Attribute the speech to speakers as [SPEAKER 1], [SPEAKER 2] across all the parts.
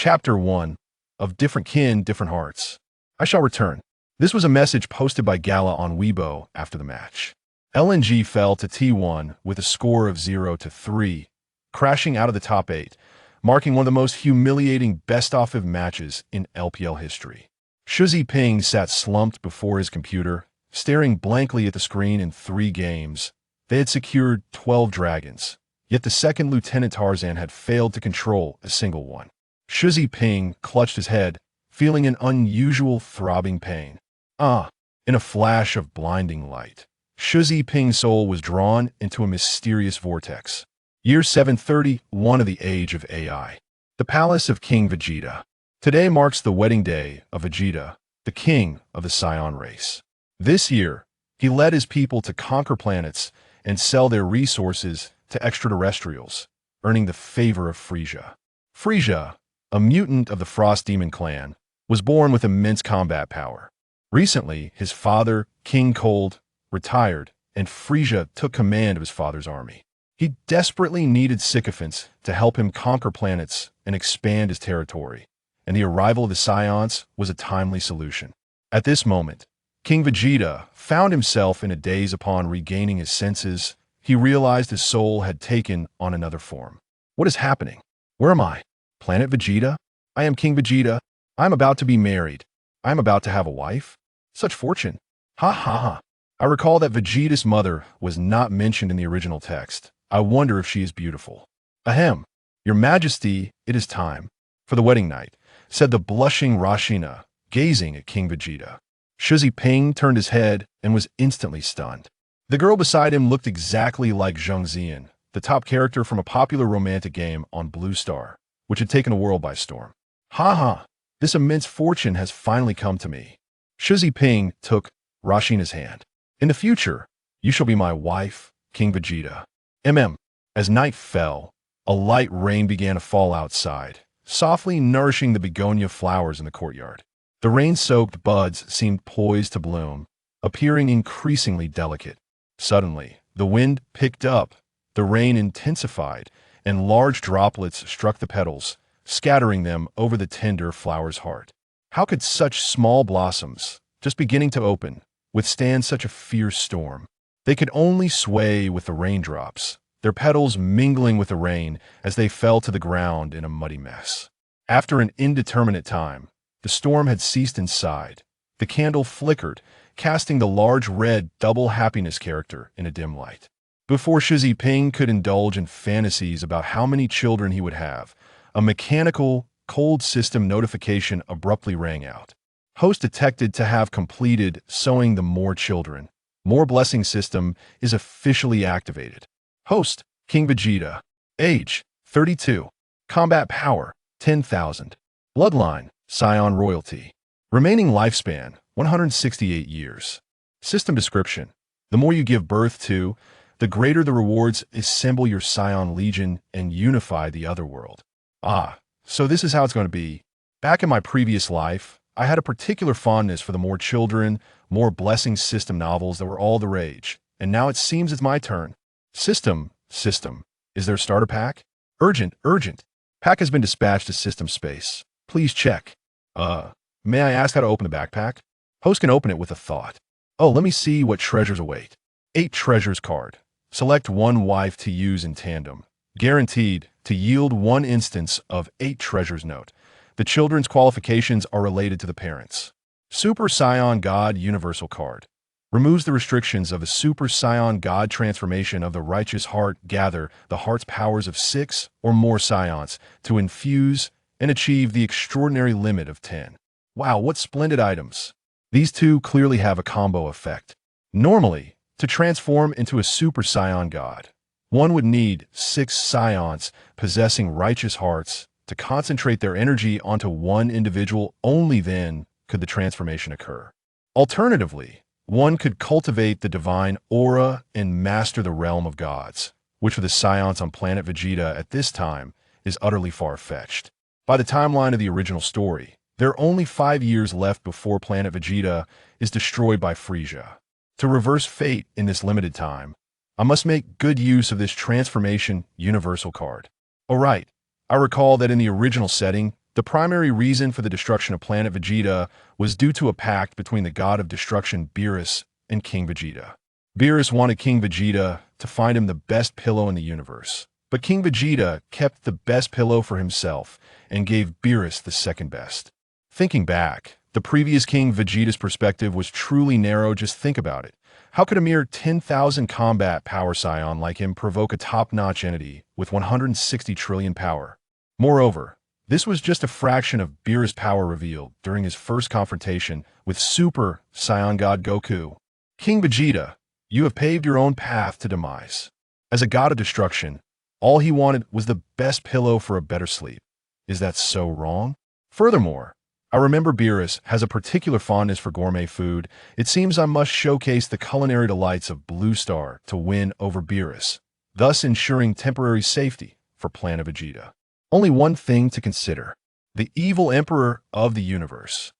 [SPEAKER 1] Chapter 1 of Different Kin, Different Hearts. I shall return. This was a message posted by Gala on Weibo after the match. LNG fell to T1 with a score of 0-3, crashing out of the top 8, marking one of the most humiliating best-of matches in LPL history. Shuzi Ping sat slumped before his computer, staring blankly at the screen. In 3 games, they had secured 12 dragons, yet the second Lieutenant Tarzan had failed to control a single one. Shuzi Ping clutched his head, feeling an unusual throbbing pain. In a flash of blinding light, Shuzi Ping's soul was drawn into a mysterious vortex. Year 731 of the Age of AI. The Palace of King Vegeta. Today marks the wedding day of Vegeta, the king of the Saiyan race. This year, he led his people to conquer planets and sell their resources to extraterrestrials, earning the favor of Frieza. Frieza, a mutant of the Frost Demon clan, was born with immense combat power. Recently, his father, King Cold, retired, and Frieza took command of his father's army. He desperately needed sycophants to help him conquer planets and expand his territory, and the arrival of the Saiyans was a timely solution. At this moment, King Vegeta found himself in a daze. Upon regaining his senses, he realized his soul had taken on another form. What is happening? Where am I? Planet Vegeta? I am King Vegeta. I am about to be married. I am about to have a wife? Such fortune. Ha ha ha. I recall that Vegeta's mother was not mentioned in the original text. I wonder if she is beautiful. Ahem. Your Majesty, it is time for the wedding night, said the blushing Rashina, gazing at King Vegeta. Shuzi Ping turned his head and was instantly stunned. The girl beside him looked exactly like Zheng Zian, the top character from a popular romantic game on Blue Star, which had taken the world by storm. Ha ha, this immense fortune has finally come to me. Shuzi Ping took Rashina's hand. In the future, you shall be my wife, King Vegeta. As night fell, a light rain began to fall outside, softly nourishing the begonia flowers in the courtyard. The rain-soaked buds seemed poised to bloom, appearing increasingly delicate. Suddenly, the wind picked up, the rain intensified, and large droplets struck the petals, scattering them over the tender flower's heart. How could such small blossoms, just beginning to open, withstand such a fierce storm? They could only sway with the raindrops, their petals mingling with the rain as they fell to the ground in a muddy mess. After an indeterminate time, the storm had ceased inside. The candle flickered, casting the large red double happiness character in a dim light. Before Shuzi Ping could indulge in fantasies about how many children he would have, a mechanical, cold system notification abruptly rang out. Host detected to have completed sowing the More Children, More Blessing system is officially activated. Host, King Vegeta. Age, 32. Combat power, 10,000. Bloodline, Saiyan royalty. Remaining lifespan, 168 years. System description. The more you give birth to, the greater the rewards. Assemble your Saiyan Legion and unify the other world. So this is how it's going to be. Back in my previous life, I had a particular fondness for the More Children, More Blessing system novels that were all the rage. And now it seems it's my turn. System. Is there a starter pack? Urgent. Pack has been dispatched to system space. Please check. May I ask how to open the backpack? Host can open it with a thought. Let me see what treasures await. 8 treasures card. Select 1 wife to use in tandem. Guaranteed to yield 1 instance of 8 treasures. Note. The children's qualifications are related to the parents. Super Saiyan God Universal Card. Removes the restrictions of a Super Saiyan God transformation of the righteous heart. Gather the heart's powers of 6 or more Saiyans to infuse and achieve the extraordinary limit of 10. Wow, what splendid items. These 2 clearly have a combo effect. Normally, to transform into a Super Saiyan God, one would need 6 Saiyans possessing righteous hearts to concentrate their energy onto one individual. Only then could the transformation occur. Alternatively, one could cultivate the divine aura and master the realm of gods, which for the Saiyans on planet Vegeta at this time is utterly far-fetched. By the timeline of the original story, there are only 5 years left before planet Vegeta is destroyed by Frieza. To reverse fate in this limited time, I must make good use of this transformation universal card. Alright, I recall that in the original setting, The primary reason for the destruction of planet Vegeta was due to a pact between the god of destruction Beerus and King Vegeta. Beerus wanted King Vegeta to find him the best pillow in the universe, but King Vegeta kept the best pillow for himself and gave Beerus the second best. Thinking back, the previous King Vegeta's perspective was truly narrow. Just think about it. How could a mere 10,000 combat power scion like him provoke a top-notch entity with 160 trillion power? Moreover, this was just a fraction of Beerus' power revealed during his first confrontation with Super Saiyan God Goku. King Vegeta, you have paved your own path to demise. As a god of destruction, all he wanted was the best pillow for a better sleep. Is that so wrong? Furthermore, I remember Beerus has a particular fondness for gourmet food. It seems I must showcase the culinary delights of Blue Star to win over Beerus, thus ensuring temporary safety for Planet Vegeta. Only one thing to consider: the evil emperor of the universe.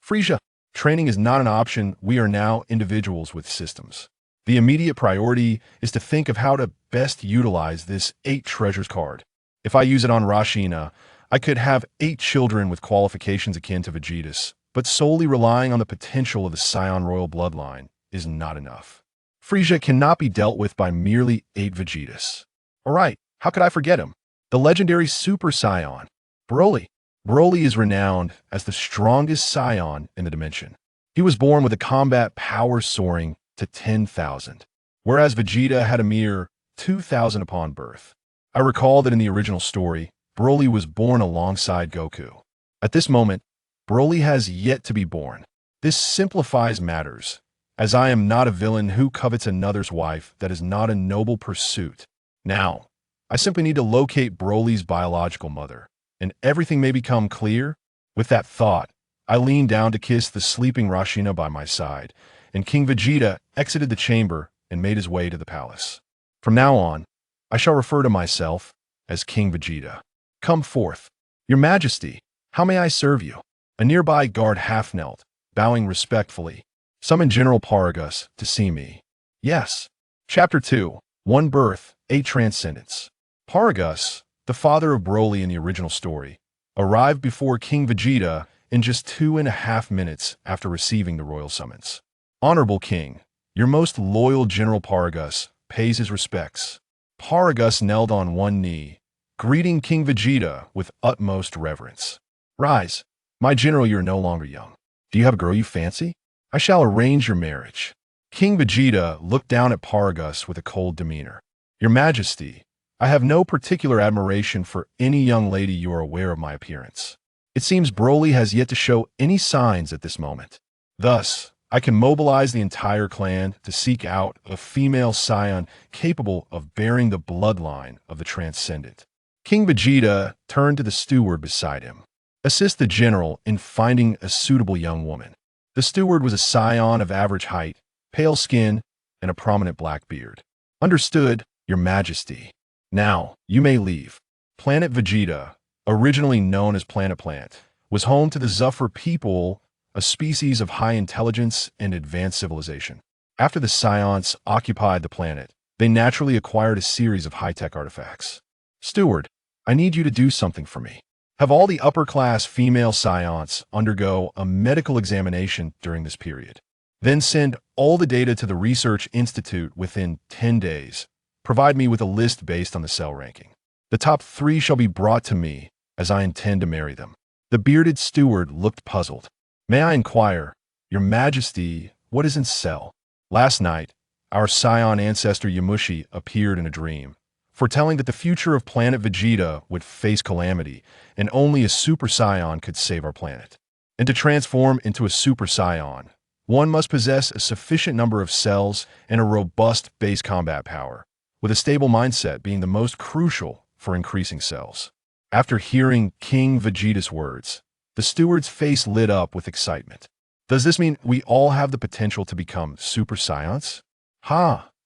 [SPEAKER 1] Frieza, training is not an option. We are now individuals with systems. The immediate priority is to think of how to best utilize this 8 treasures card. If I use it on Rashina, I could have 8 children with qualifications akin to Vegeta's, but solely relying on the potential of the Saiyan royal bloodline is not enough. Frieza cannot be dealt with by merely 8 Vegetas. Alright, how could I forget him? The legendary Super Saiyan, Broly. Broly is renowned as the strongest Saiyan in the dimension. He was born with a combat power soaring to 10,000, whereas Vegeta had a mere 2,000 upon birth. I recall that in the original story, Broly was born alongside Goku. At this moment, Broly has yet to be born. This simplifies matters, as I am not a villain who covets another's wife. That is not a noble pursuit. Now, I simply need to locate Broly's biological mother, and everything may become clear. With that thought, I leaned down to kiss the sleeping Rashina by my side, and King Vegeta exited the chamber and made his way to the palace. From now on, I shall refer to myself as King Vegeta. Come forth. Your Majesty, how may I serve you? A nearby guard half knelt, bowing respectfully. Summoned General Paragus to see me. Yes. Chapter 2. One Birth, 8 Transcendence. Paragus, the father of Broly in the original story, arrived before King Vegeta in just 2.5 minutes after receiving the royal summons. Honorable King, your most loyal General Paragus pays his respects. Paragus knelt on one knee, greeting King Vegeta with utmost reverence. Rise, my general, you're no longer young. Do you have a girl you fancy? I shall arrange your marriage. King Vegeta looked down at Paragus with a cold demeanor. Your Majesty, I have no particular admiration for any young lady you are aware of my appearance. It seems Broly has yet to show any signs at this moment. Thus, I can mobilize the entire clan to seek out a female scion capable of bearing the bloodline of the transcendent. King Vegeta turned to the steward beside him. Assist the general in finding a suitable young woman. The steward was a scion of average height, pale skin, and a prominent black beard. Understood, Your Majesty. Now, you may leave. Planet Vegeta, originally known as Planet Plant, was home to the Zuffer people, a species of high intelligence and advanced civilization. After the Scions occupied the planet, they naturally acquired a series of high-tech artifacts. Steward, I need you to do something for me. Have all the upper-class female Scions undergo a medical examination during this period. Then send all the data to the Research Institute within 10 days. Provide me with a list based on the cell ranking. The top 3 shall be brought to me, as I intend to marry them. The bearded steward looked puzzled. May I inquire, Your Majesty, what is in cell? Last night, our Scion ancestor Yamushi appeared in a dream, foretelling that the future of planet Vegeta would face calamity, and only a Super Saiyan could save our planet. And to transform into a Super Saiyan, one must possess a sufficient number of cells and a robust base combat power, with a stable mindset being the most crucial for increasing cells. After hearing King Vegeta's words, the steward's face lit up with excitement. Does this mean we all have the potential to become Super Saiyans?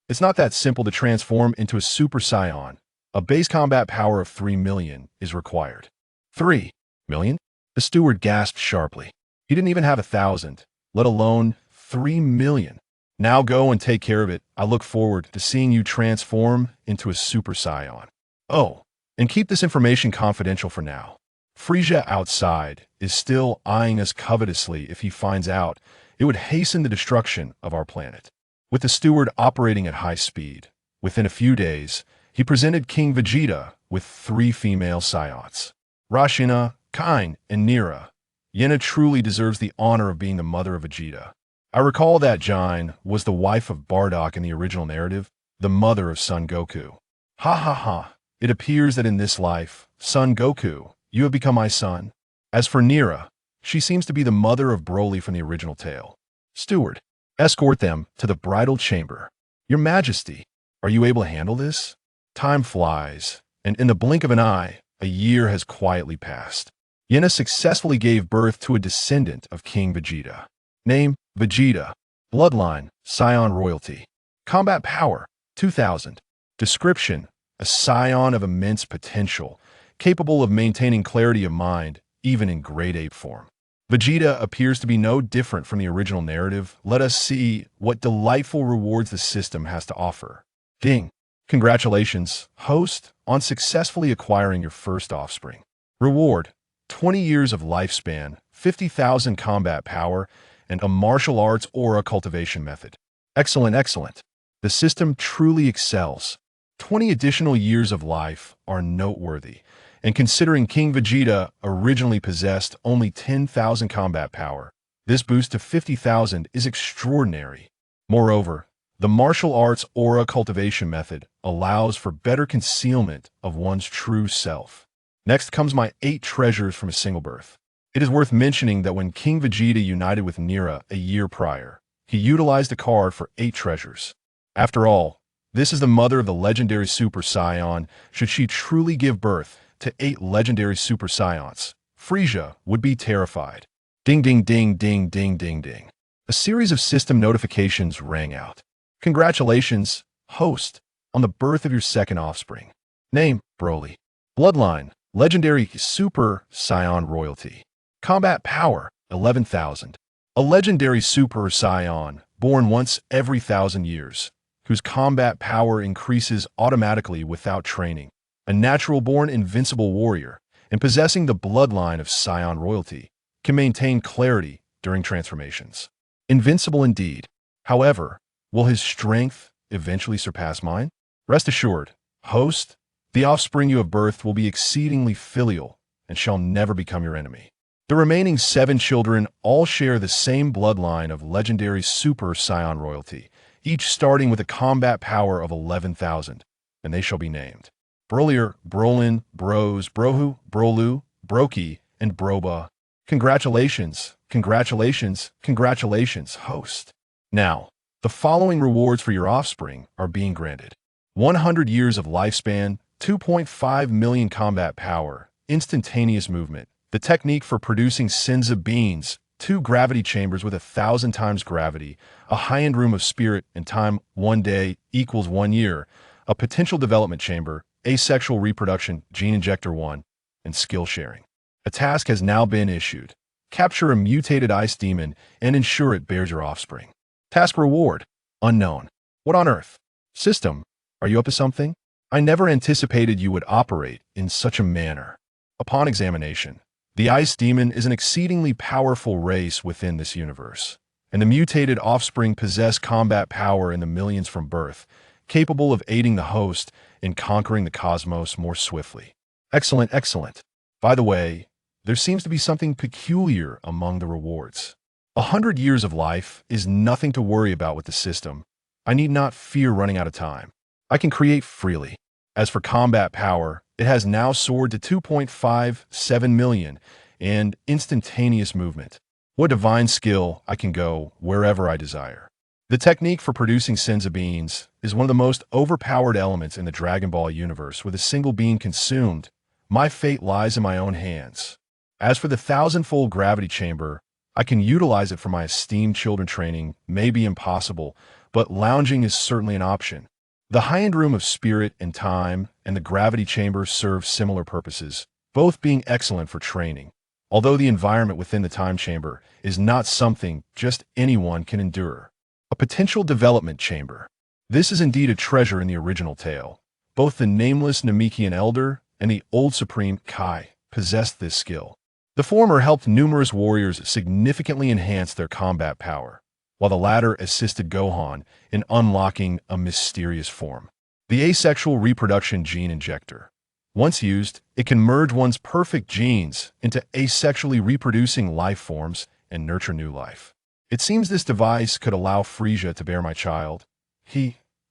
[SPEAKER 1] It's not that simple to transform into a Super Saiyan. A base combat power of 3 million is required. 3 million? The steward gasped sharply. He didn't even have 1,000, let alone 3 million. Now go and take care of it. I look forward to seeing you transform into a Super Saiyan. Oh, and keep this information confidential for now. Frieza outside is still eyeing us covetously. If he finds out, it would hasten the destruction of our planet. With the steward operating at high speed, within a few days, he presented King Vegeta with 3 female scions, Rashina, Kain, and Nira. Yena truly deserves the honor of being the mother of Vegeta. I recall that Jine was the wife of Bardock in the original narrative, the mother of Son Goku. Ha ha ha. It appears that in this life, Son Goku, you have become my son. As for Nira, she seems to be the mother of Broly from the original tale. Steward, escort them to the bridal chamber. Your Majesty, are you able to handle this? Time flies, and in the blink of an eye, a year has quietly passed. Yena successfully gave birth to a descendant of King Vegeta. Name, Vegeta. Bloodline, Scion royalty. Combat power, 2000. Description, a scion of immense potential, capable of maintaining clarity of mind, even in great ape form. Vegeta appears to be no different from the original narrative. Let us see what delightful rewards the system has to offer. Ding! Congratulations, host, on successfully acquiring your first offspring. Reward, 20 years of lifespan, 50,000 combat power, and a martial arts aura cultivation method. Excellent, excellent. The system truly excels. 20 additional years of life are noteworthy, and considering King Vegeta originally possessed only 10,000 combat power, this boost to 50,000 is extraordinary. Moreover, the martial arts aura cultivation method allows for better concealment of one's true self. Next comes my 8 treasures from a single birth. It is worth mentioning that when King Vegeta united with Nira a year prior, he utilized a card for 8 treasures. After all, this is the mother of the legendary Super Saiyan. Should she truly give birth to 8 legendary Super Saions, Frieza would be terrified. Ding ding ding ding ding ding ding. A series of system notifications rang out. Congratulations, host, on the birth of your second offspring. Name, Broly. Bloodline, legendary Super Saiyan royalty. Combat power, 11,000. A legendary Super Saiyan, born once every 1,000 years, whose combat power increases automatically without training. A natural-born invincible warrior, and possessing the bloodline of Saiyan royalty, can maintain clarity during transformations. Invincible indeed. However, will his strength eventually surpass mine? Rest assured, host, the offspring you have birthed will be exceedingly filial and shall never become your enemy. The remaining 7 children all share the same bloodline of legendary Super Saiyan royalty, each starting with a combat power of 11,000, and they shall be named Brolier, Brolin, Bros, Brohu, Brolu, Broki, and Broba. Congratulations, congratulations, congratulations, host. Now, the following rewards for your offspring are being granted. 100 years of lifespan, 2.5 million combat power, instantaneous movement, the technique for producing Senza beans, 2 gravity chambers with 1,000 times gravity, a high-end room of spirit and time 1 day equals 1 year, a potential development chamber, asexual reproduction, gene injector 1, and skill sharing. A task has now been issued. Capture a mutated ice demon and ensure it bears your offspring. Task reward, unknown. What on earth? System, are you up to something? I never anticipated you would operate in such a manner. Upon examination, the Ice Demon is an exceedingly powerful race within this universe, and the mutated offspring possess combat power in the millions from birth, capable of aiding the host in conquering the cosmos more swiftly. Excellent, excellent. By the way, there seems to be something peculiar among the rewards. 100 years of life is nothing to worry about with the system. I need not fear running out of time. I can create freely. As for combat power, it has now soared to 2.57 million and instantaneous movement. What divine skill, I can go wherever I desire. The technique for producing Senza beans is one of the most overpowered elements in the Dragon Ball universe. With a single bean consumed, my fate lies in my own hands. As for the 1,000-fold gravity chamber, I can utilize it for my esteemed children. Training may be impossible, but lounging is certainly an option. The high-end room of spirit and time and the gravity chamber serve similar purposes, both being excellent for training, although the environment within the time chamber is not something just anyone can endure. A potential development chamber. This is indeed a treasure in the original tale. Both the nameless Namekian Elder and the old Supreme Kai possessed this skill. The former helped numerous warriors significantly enhance their combat power, while the latter assisted Gohan in unlocking a mysterious form. The asexual reproduction gene injector. Once used, it can merge one's perfect genes into asexually reproducing life forms and nurture new life. It seems this device could allow Frieza to bear my child.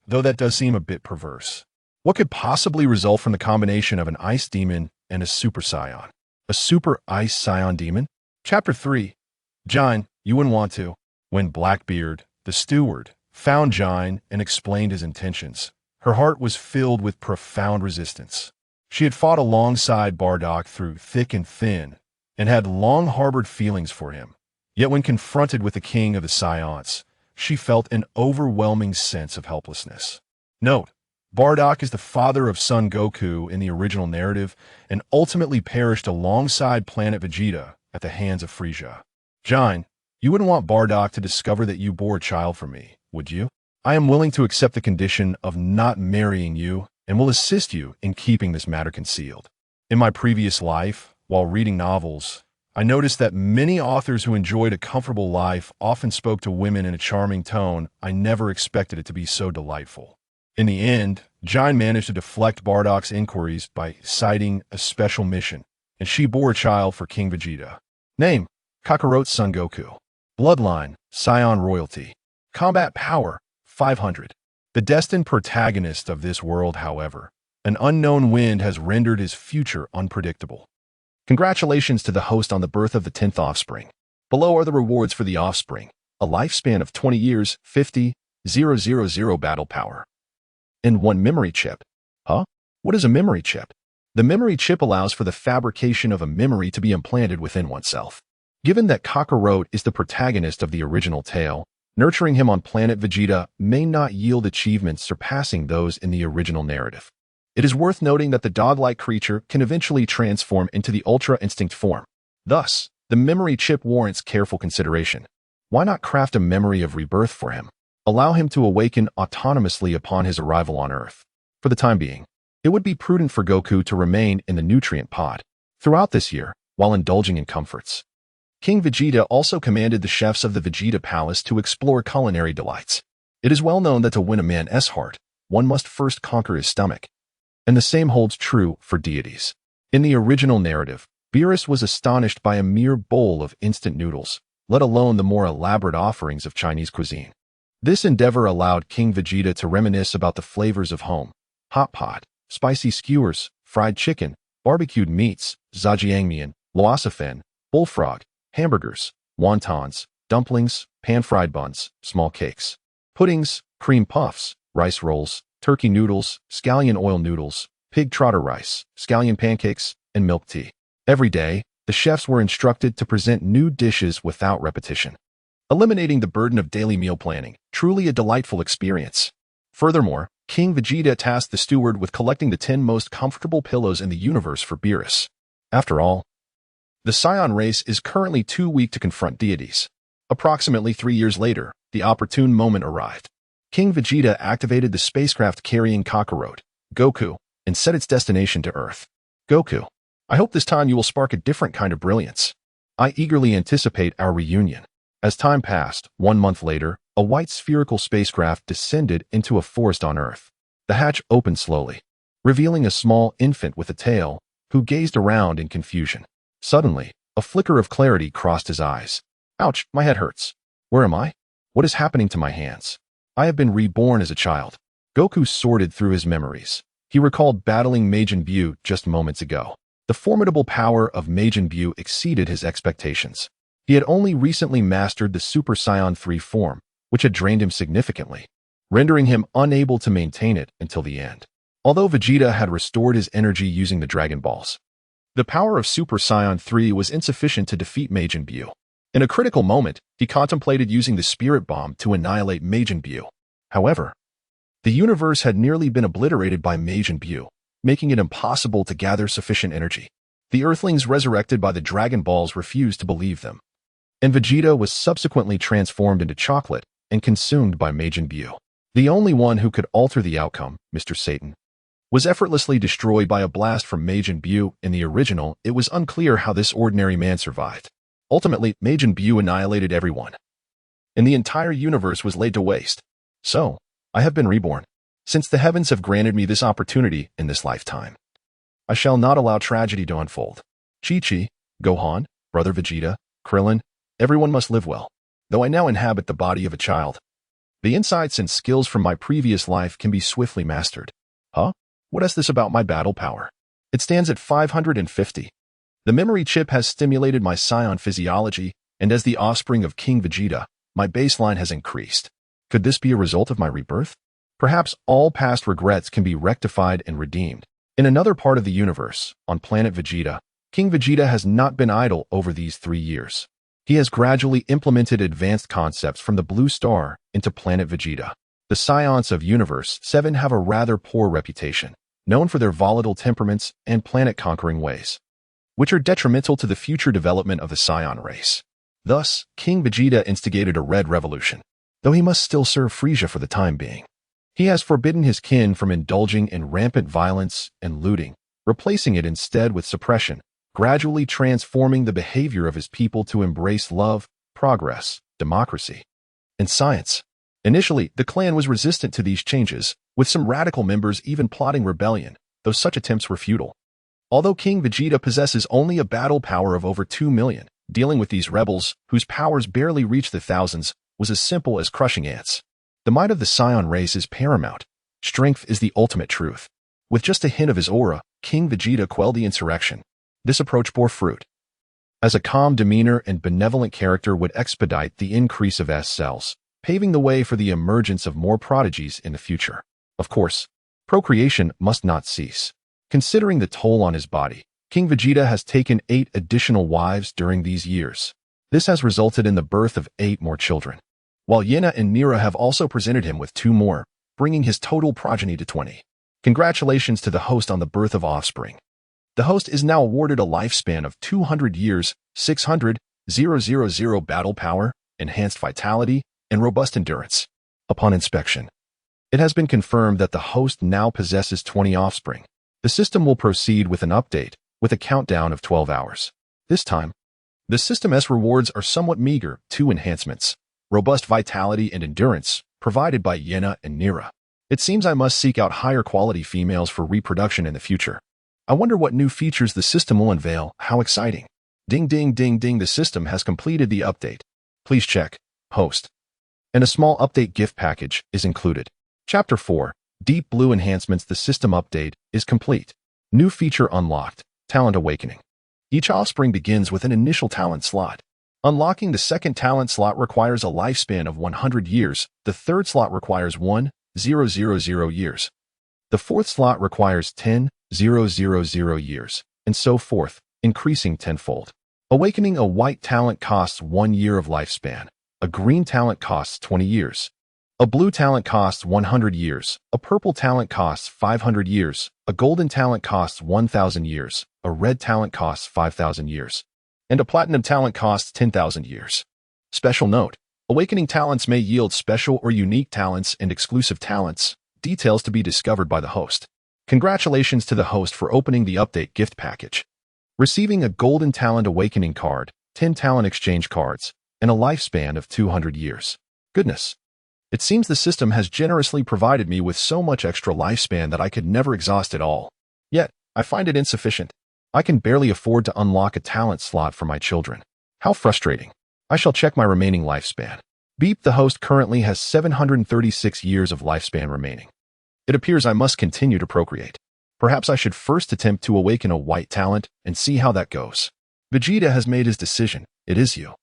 [SPEAKER 1] Though that does seem a bit perverse. What could possibly result from the combination of an ice demon and a super scion? A super ice scion demon? Chapter 3. Jine, you wouldn't want to. When Blackbeard, the steward, found Jine and explained his intentions, her heart was filled with profound resistance. She had fought alongside Bardock through thick and thin, and had long harbored feelings for him. Yet when confronted with the king of the Scions, she felt an overwhelming sense of helplessness. Note, Bardock is the father of Son Goku in the original narrative and ultimately perished alongside Planet Vegeta at the hands of Frieza. Jine, you wouldn't want Bardock to discover that you bore a child from me, would you? I am willing to accept the condition of not marrying you and will assist you in keeping this matter concealed. In my previous life, while reading novels, I noticed that many authors who enjoyed a comfortable life often spoke to women in a charming tone. I never expected it to be so delightful. In the end, Jine managed to deflect Bardock's inquiries by citing a special mission, and she bore a child for King Vegeta. Name, Kakarot's Son Goku. Bloodline, Scion royalty. Combat power, 500. The destined protagonist of this world, however, an unknown wind has rendered his future unpredictable. Congratulations to the host on the birth of the 10th offspring. Below are the rewards for the offspring. A lifespan of 20 years, 50,000 battle power. And 1 memory chip. Huh? What is a memory chip? The memory chip allows for the fabrication of a memory to be implanted within oneself. Given that Kakarot is the protagonist of the original tale, nurturing him on planet Vegeta may not yield achievements surpassing those in the original narrative. It is worth noting that the dog-like creature can eventually transform into the Ultra Instinct form. Thus, the memory chip warrants careful consideration. Why not craft a memory of rebirth for him? Allow him to awaken autonomously upon his arrival on Earth. For the time being, it would be prudent for Goku to remain in the nutrient pod throughout this year while indulging in comforts. King Vegeta also commanded the chefs of the Vegeta Palace to explore culinary delights. It is well known that to win a man's heart, one must first conquer his stomach. And the same holds true for deities. In the original narrative, Beerus was astonished by a mere bowl of instant noodles, let alone the more elaborate offerings of Chinese cuisine. This endeavor allowed King Vegeta to reminisce about the flavors of home: hot pot, spicy skewers, fried chicken, barbecued meats, zhajiangmian, loasafen, bullfrog, hamburgers, wontons, dumplings, pan-fried buns, small cakes, puddings, cream puffs, rice rolls, turkey noodles, scallion oil noodles, pig trotter rice, scallion pancakes, and milk tea. Every day, the chefs were instructed to present new dishes without repetition, eliminating the burden of daily meal planning. Truly a delightful experience. Furthermore, King Vegeta tasked the steward with collecting the 10 most comfortable pillows in the universe for Beerus. After all, the Scion race is currently too weak to confront deities. Approximately 3 years later, the opportune moment arrived. King Vegeta activated the spacecraft carrying Kakarot, Goku, and set its destination to Earth. Goku, I hope this time you will spark a different kind of brilliance. I eagerly anticipate our reunion. As time passed, 1 month later, a white spherical spacecraft descended into a forest on Earth. The hatch opened slowly, revealing a small infant with a tail, who gazed around in confusion. Suddenly, a flicker of clarity crossed his eyes. Ouch, my head hurts. Where am I? What is happening to my hands? I have been reborn as a child. Goku sorted through his memories. He recalled battling Majin Buu just moments ago. The formidable power of Majin Buu exceeded his expectations. He had only recently mastered the Super Saiyan 3 form, which had drained him significantly, rendering him unable to maintain it until the end. Although Vegeta had restored his energy using the Dragon Balls, the power of Super Saiyan 3 was insufficient to defeat Majin Buu. In a critical moment, he contemplated using the Spirit Bomb to annihilate Majin Buu. However, the universe had nearly been obliterated by Majin Buu, making it impossible to gather sufficient energy. The Earthlings resurrected by the Dragon Balls refused to believe them, and Vegeta was subsequently transformed into chocolate and consumed by Majin Buu. The only one who could alter the outcome, Mr. Satan, was effortlessly destroyed by a blast from Majin Buu. In the original, it was unclear how this ordinary man survived. Ultimately, Majin Buu annihilated everyone, and the entire universe was laid to waste. So, I have been reborn. Since the heavens have granted me this opportunity in this lifetime, I shall not allow tragedy to unfold. Chi-Chi, Gohan, Brother Vegeta, Krillin, everyone must live well. Though I now inhabit the body of a child, the insights and skills from my previous life can be swiftly mastered. Huh? What is this about my battle power? It stands at 550. The memory chip has stimulated my Saiyan physiology, and as the offspring of King Vegeta, my baseline has increased. Could this be a result of my rebirth? Perhaps all past regrets can be rectified and redeemed. In another part of the universe, on planet Vegeta, King Vegeta has not been idle over these 3 years. He has gradually implemented advanced concepts from the Blue Star into planet Vegeta. The Scions of Universe 7 have a rather poor reputation, known for their volatile temperaments and planet-conquering ways, which are detrimental to the future development of the Scion race. Thus, King Vegeta instigated a red revolution, though he must still serve Frieza for the time being. He has forbidden his kin from indulging in rampant violence and looting, replacing it instead with suppression, gradually transforming the behavior of his people to embrace love, progress, democracy, and science. Initially, the clan was resistant to these changes, with some radical members even plotting rebellion, though such attempts were futile. Although King Vegeta possesses only a battle power of over 2 million, dealing with these rebels, whose powers barely reach the thousands, was as simple as crushing ants. The might of the Scion race is paramount. Strength is the ultimate truth. With just a hint of his aura, King Vegeta quelled the insurrection. This approach bore fruit, as a calm demeanor and benevolent character would expedite the increase of S cells, paving the way for the emergence of more prodigies in the future. Of course, procreation must not cease. Considering the toll on his body, King Vegeta has taken 8 additional wives during these years. This has resulted in the birth of 8 more children, while Yena and Nira have also presented him with 2 more, bringing his total progeny to 20. Congratulations to the host on the birth of offspring. The host is now awarded a lifespan of 200 years, 600,000 battle power, enhanced vitality, and robust endurance. Upon inspection, it has been confirmed that the host now possesses 20 offspring. The system will proceed with an update, with a countdown of 12 hours. This time, the system's rewards are somewhat meager: 2 enhancements, robust vitality and endurance, provided by Yena and Nira. It seems I must seek out higher quality females for reproduction in the future. I wonder what new features the system will unveil. How exciting. Ding ding ding ding, the system has completed the update. Please check. Host. And a small update gift package is included. Chapter 4. Deep Blue Enhancements. The system update is complete. New feature unlocked. Talent Awakening. Each offspring begins with an initial talent slot. Unlocking the second talent slot requires a lifespan of 100 years. The third slot requires 1,000 years. The fourth slot requires 10,000 years, and so forth, increasing tenfold. Awakening a white talent costs 1 year of lifespan. A green talent costs 20 years. A blue talent costs 100 years. A purple talent costs 500 years. A golden talent costs 1,000 years. A red talent costs 5,000 years. And a platinum talent costs 10,000 years. Special note: awakening talents may yield special or unique talents and exclusive talents, details to be discovered by the host. Congratulations to the host for opening the update gift package, receiving a golden talent awakening card, 10 talent exchange cards, and a lifespan of 200 years. Goodness. It seems the system has generously provided me with so much extra lifespan that I could never exhaust it all. Yet, I find it insufficient. I can barely afford to unlock a talent slot for my children. How frustrating. I shall check my remaining lifespan. Beep, the host currently has 736 years of lifespan remaining. It appears I must continue to procreate. Perhaps I should first attempt to awaken a white talent and see how that goes. Vegeta has made his decision. It is you.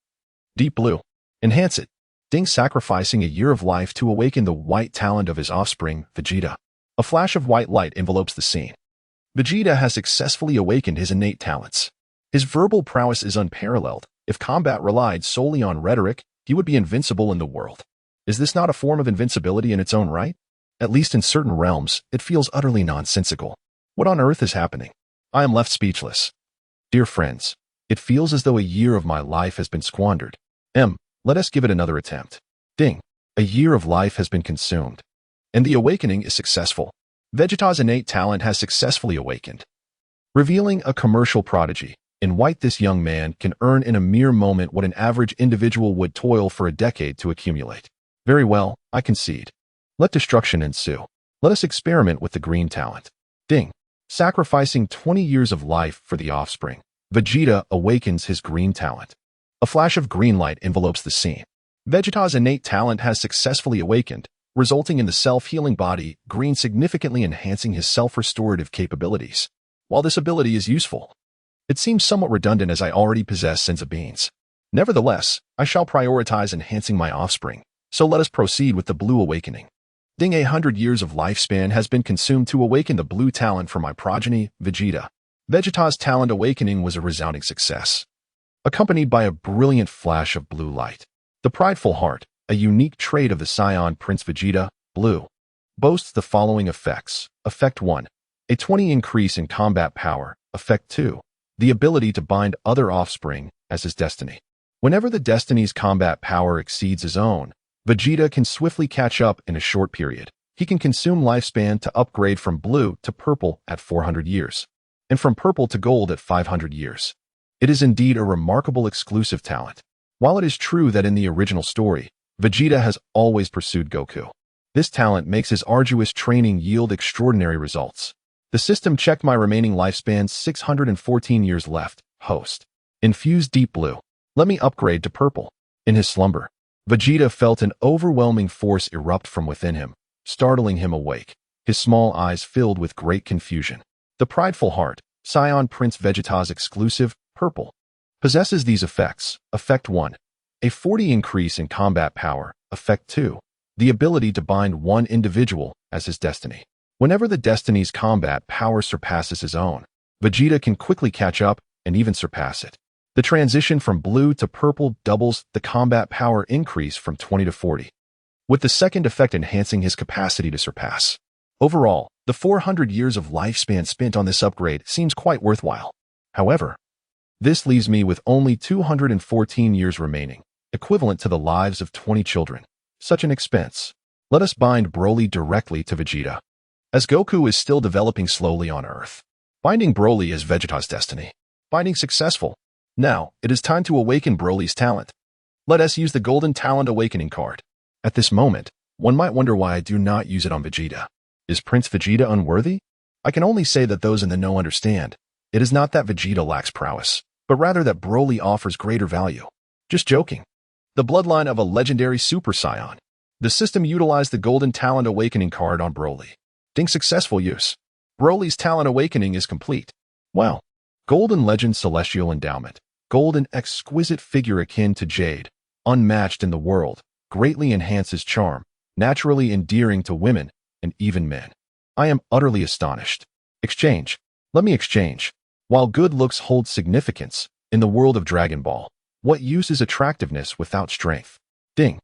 [SPEAKER 1] Deep Blue. Enhance it. Ding, sacrificing a year of life to awaken the white talent of his offspring, Vegeta. A flash of white light envelopes the scene. Vegeta has successfully awakened his innate talents. His verbal prowess is unparalleled. If combat relied solely on rhetoric, he would be invincible in the world. Is this not a form of invincibility in its own right? At least in certain realms, it feels utterly nonsensical. What on earth is happening? I am left speechless. Dear friends, it feels as though a year of my life has been squandered. Let us give it another attempt. Ding. A year of life has been consumed. And the awakening is successful. Vegeta's innate talent has successfully awakened. Revealing a commercial prodigy. In white, this young man can earn in a mere moment what an average individual would toil for a decade to accumulate. Very well, I concede. Let destruction ensue. Let us experiment with the green talent. Ding. Sacrificing 20 years of life for the offspring, Vegeta awakens his green talent. A flash of green light envelopes the scene. Vegeta's innate talent has successfully awakened, resulting in the self-healing body green significantly enhancing his self-restorative capabilities. While this ability is useful, it seems somewhat redundant as I already possess sense of beings. Nevertheless, I shall prioritize enhancing my offspring, so let us proceed with the blue awakening. Ding, 100 years of lifespan has been consumed to awaken the blue talent for my progeny, Vegeta. Vegeta's talent awakening was a resounding success, accompanied by a brilliant flash of blue light. The prideful heart, a unique trait of the Scion Prince Vegeta, blue, boasts the following effects. Effect 1. A 20 increase in combat power. Effect 2. The ability to bind other offspring as his destiny. Whenever the destiny's combat power exceeds his own, Vegeta can swiftly catch up in a short period. He can consume lifespan to upgrade from blue to purple at 400 years, and from purple to gold at 500 years. It is indeed a remarkable exclusive talent. While it is true that in the original story, Vegeta has always pursued Goku, this talent makes his arduous training yield extraordinary results. The system checked my remaining lifespan, 614 years left. Host. Infuse deep blue. Let me upgrade to purple. In his slumber, Vegeta felt an overwhelming force erupt from within him, startling him awake. His small eyes filled with great confusion. The prideful heart, Scion Prince Vegeta's exclusive, purple, possesses these effects. Effect 1. A 40 increase in combat power. Effect 2. The ability to bind one individual as his destiny. Whenever the destiny's combat power surpasses his own, Vegeta can quickly catch up and even surpass it. The transition from blue to purple doubles the combat power increase from 20 to 40, with the second effect enhancing his capacity to surpass. Overall, the 400 years of lifespan spent on this upgrade seems quite worthwhile. However, this leaves me with only 214 years remaining, equivalent to the lives of 20 children. Such an expense. Let us bind Broly directly to Vegeta, as Goku is still developing slowly on Earth. Binding Broly is Vegeta's destiny. Binding successful. Now, it is time to awaken Broly's talent. Let us use the Golden Talent Awakening card. At this moment, one might wonder why I do not use it on Vegeta. Is Prince Vegeta unworthy? I can only say that those in the know understand. It is not that Vegeta lacks prowess, but rather that Broly offers greater value. Just joking. The bloodline of a legendary Super Saiyan. The system utilized the Golden Talent Awakening card on Broly. Ding, successful use. Broly's Talent Awakening is complete. Wow. Golden Legend Celestial Endowment. Golden exquisite figure akin to jade, unmatched in the world, greatly enhances charm, naturally endearing to women and even men. I am utterly astonished. Exchange. Let me exchange. While good looks hold significance, in the world of Dragon Ball, what use is attractiveness without strength? Ding.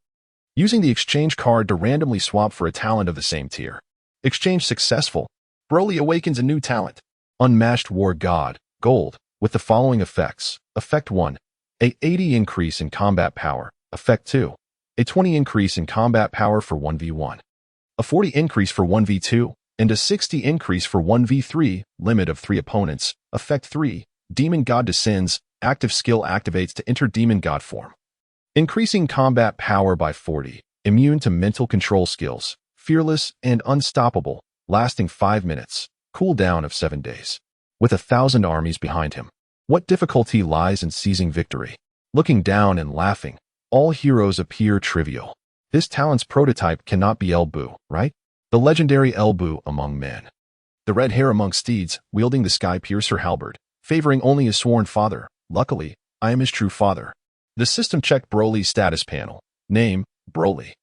[SPEAKER 1] Using the exchange card to randomly swap for a talent of the same tier. Exchange successful. Broly awakens a new talent. Unmatched War God. Gold, with the following effects. Effect 1. A 80 increase in combat power. Effect 2. A 20 increase in combat power for 1v1. A 40 increase for 1v2, and a 60 increase for 1v3, limit of 3 opponents. Effect 3. Demon God descends, active skill activates to enter Demon God form. Increasing combat power by 40, immune to mental control skills, fearless and unstoppable, lasting 5 minutes, cooldown of 7 days. With 1,000 armies behind him. What difficulty lies in seizing victory? Looking down and laughing, all heroes appear trivial. This talent's prototype cannot be El Bu, right? The legendary El Bu among men. The red hair among steeds, wielding the sky piercer halberd, favoring only his sworn father. Luckily, I am his true father. The system checked Broly's status panel. Name, Broly.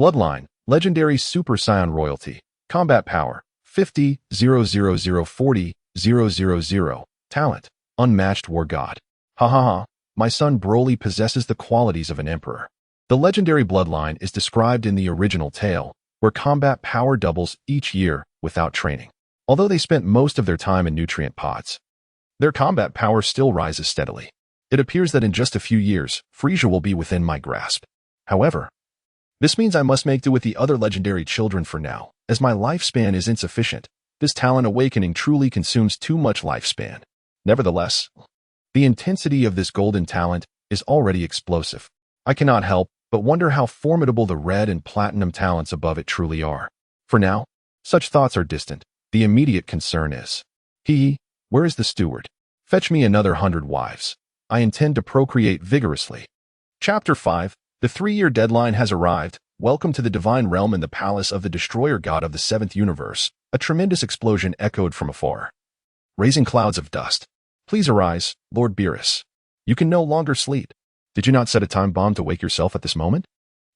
[SPEAKER 1] Bloodline, legendary Super Saiyan royalty. Combat power, 50, 00040, 000. Talent, unmatched War God. Ha ha ha, my son Broly possesses the qualities of an emperor. The legendary bloodline is described in the original tale, where combat power doubles each year without training. Although they spent most of their time in nutrient pods, their combat power still rises steadily. It appears that in just a few years, Frieza will be within my grasp. However, This means I must make do with the other legendary children for now, as my lifespan is insufficient. This talent awakening truly consumes too much lifespan. Nevertheless, the intensity of this golden talent is already explosive. I cannot help but wonder how formidable the red and platinum talents above it truly are. For now, such thoughts are distant. The immediate concern is, where is the steward? Fetch me another 100 wives. I intend to procreate vigorously. Chapter 5. The 3-year deadline has arrived. Welcome to the divine realm in the palace of the destroyer god of the 7th universe. A tremendous explosion echoed from afar, raising clouds of dust. Please arise, Lord Beerus. You can no longer sleep. Did you not set a time bomb to wake yourself at this moment?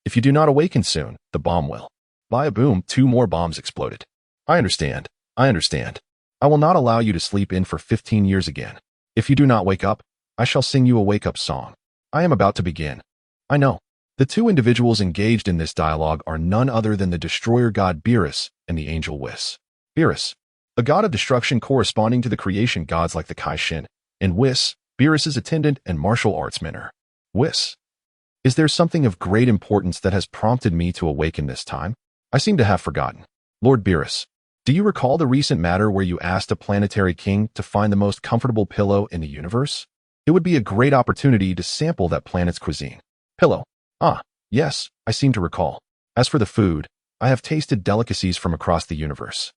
[SPEAKER 1] If you do not awaken soon, the bomb will. By a boom, 2 more bombs exploded. I understand. I will not allow you to sleep in for 15 years again. If you do not wake up, I shall sing you a wake-up song. I am about to begin. I know. The 2 individuals engaged in this dialogue are none other than the destroyer god Beerus and the angel Whis. Beerus, a god of destruction corresponding to the creation gods like the Kai-Shin, and Whis, Beerus's attendant and martial arts mentor. Whis, is there something of great importance that has prompted me to awaken this time? I seem to have forgotten. Lord Beerus, do you recall the recent matter where you asked a planetary king to find the most comfortable pillow in the universe? It would be a great opportunity to sample that planet's cuisine. Pillow. Ah, yes, I seem to recall. As for the food, I have tasted delicacies from across the universe.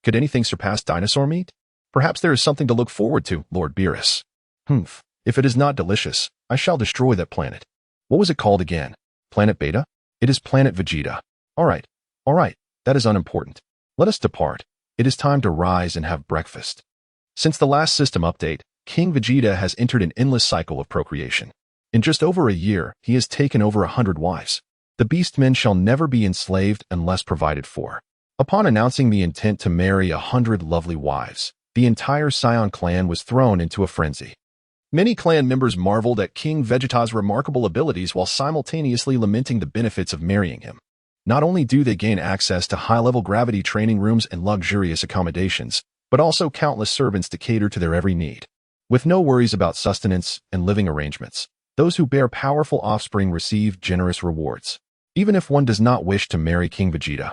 [SPEAKER 1] Could anything surpass dinosaur meat? Perhaps there is something to look forward to, Lord Beerus. If it is not delicious, I shall destroy that planet. What was it called again? Planet Beta? It is Planet Vegeta. All right, that is unimportant. Let us depart. It is time to rise and have breakfast. Since the last system update, King Vegeta has entered an endless cycle of procreation. In just over a year, he has taken over 100 wives. The beastmen shall never be enslaved unless provided for. Upon announcing the intent to marry 100 lovely wives, the entire Scion clan was thrown into a frenzy. Many clan members marveled at King Vegeta's remarkable abilities while simultaneously lamenting the benefits of marrying him. Not only do they gain access to high-level gravity training rooms and luxurious accommodations, but also countless servants to cater to their every need. With no worries about sustenance and living arrangements, those who bear powerful offspring receive generous rewards. Even if one does not wish to marry King Vegeta,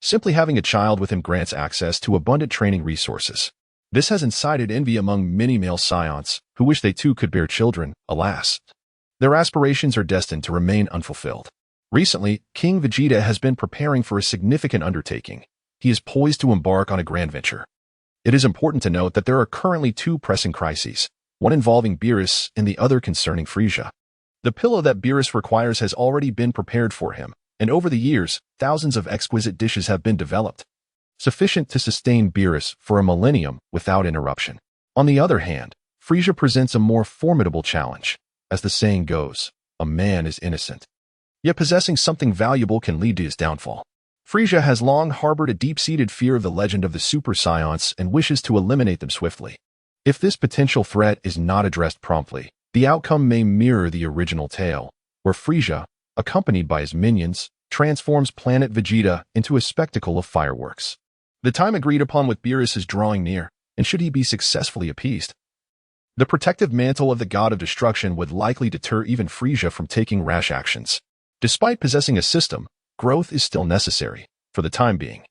[SPEAKER 1] simply having a child with him grants access to abundant training resources. This has incited envy among many male scions who wish they too could bear children. Alas, their aspirations are destined to remain unfulfilled. Recently, King Vegeta has been preparing for a significant undertaking. He is poised to embark on a grand venture. It is important to note that there are currently 2 pressing crises, one involving Beerus and the other concerning Frieza. The pillow that Beerus requires has already been prepared for him, and over the years, thousands of exquisite dishes have been developed, sufficient to sustain Beerus for a millennium without interruption. On the other hand, Frieza presents a more formidable challenge. As the saying goes, a man is innocent, yet possessing something valuable can lead to his downfall. Frieza has long harbored a deep-seated fear of the legend of the Super Scions and wishes to eliminate them swiftly. If this potential threat is not addressed promptly, the outcome may mirror the original tale, where Frieza, accompanied by his minions, transforms planet Vegeta into a spectacle of fireworks. The time agreed upon with Beerus is drawing near, and should he be successfully appeased, the protective mantle of the god of destruction would likely deter even Frieza from taking rash actions. Despite possessing a system, growth is still necessary, for the time being.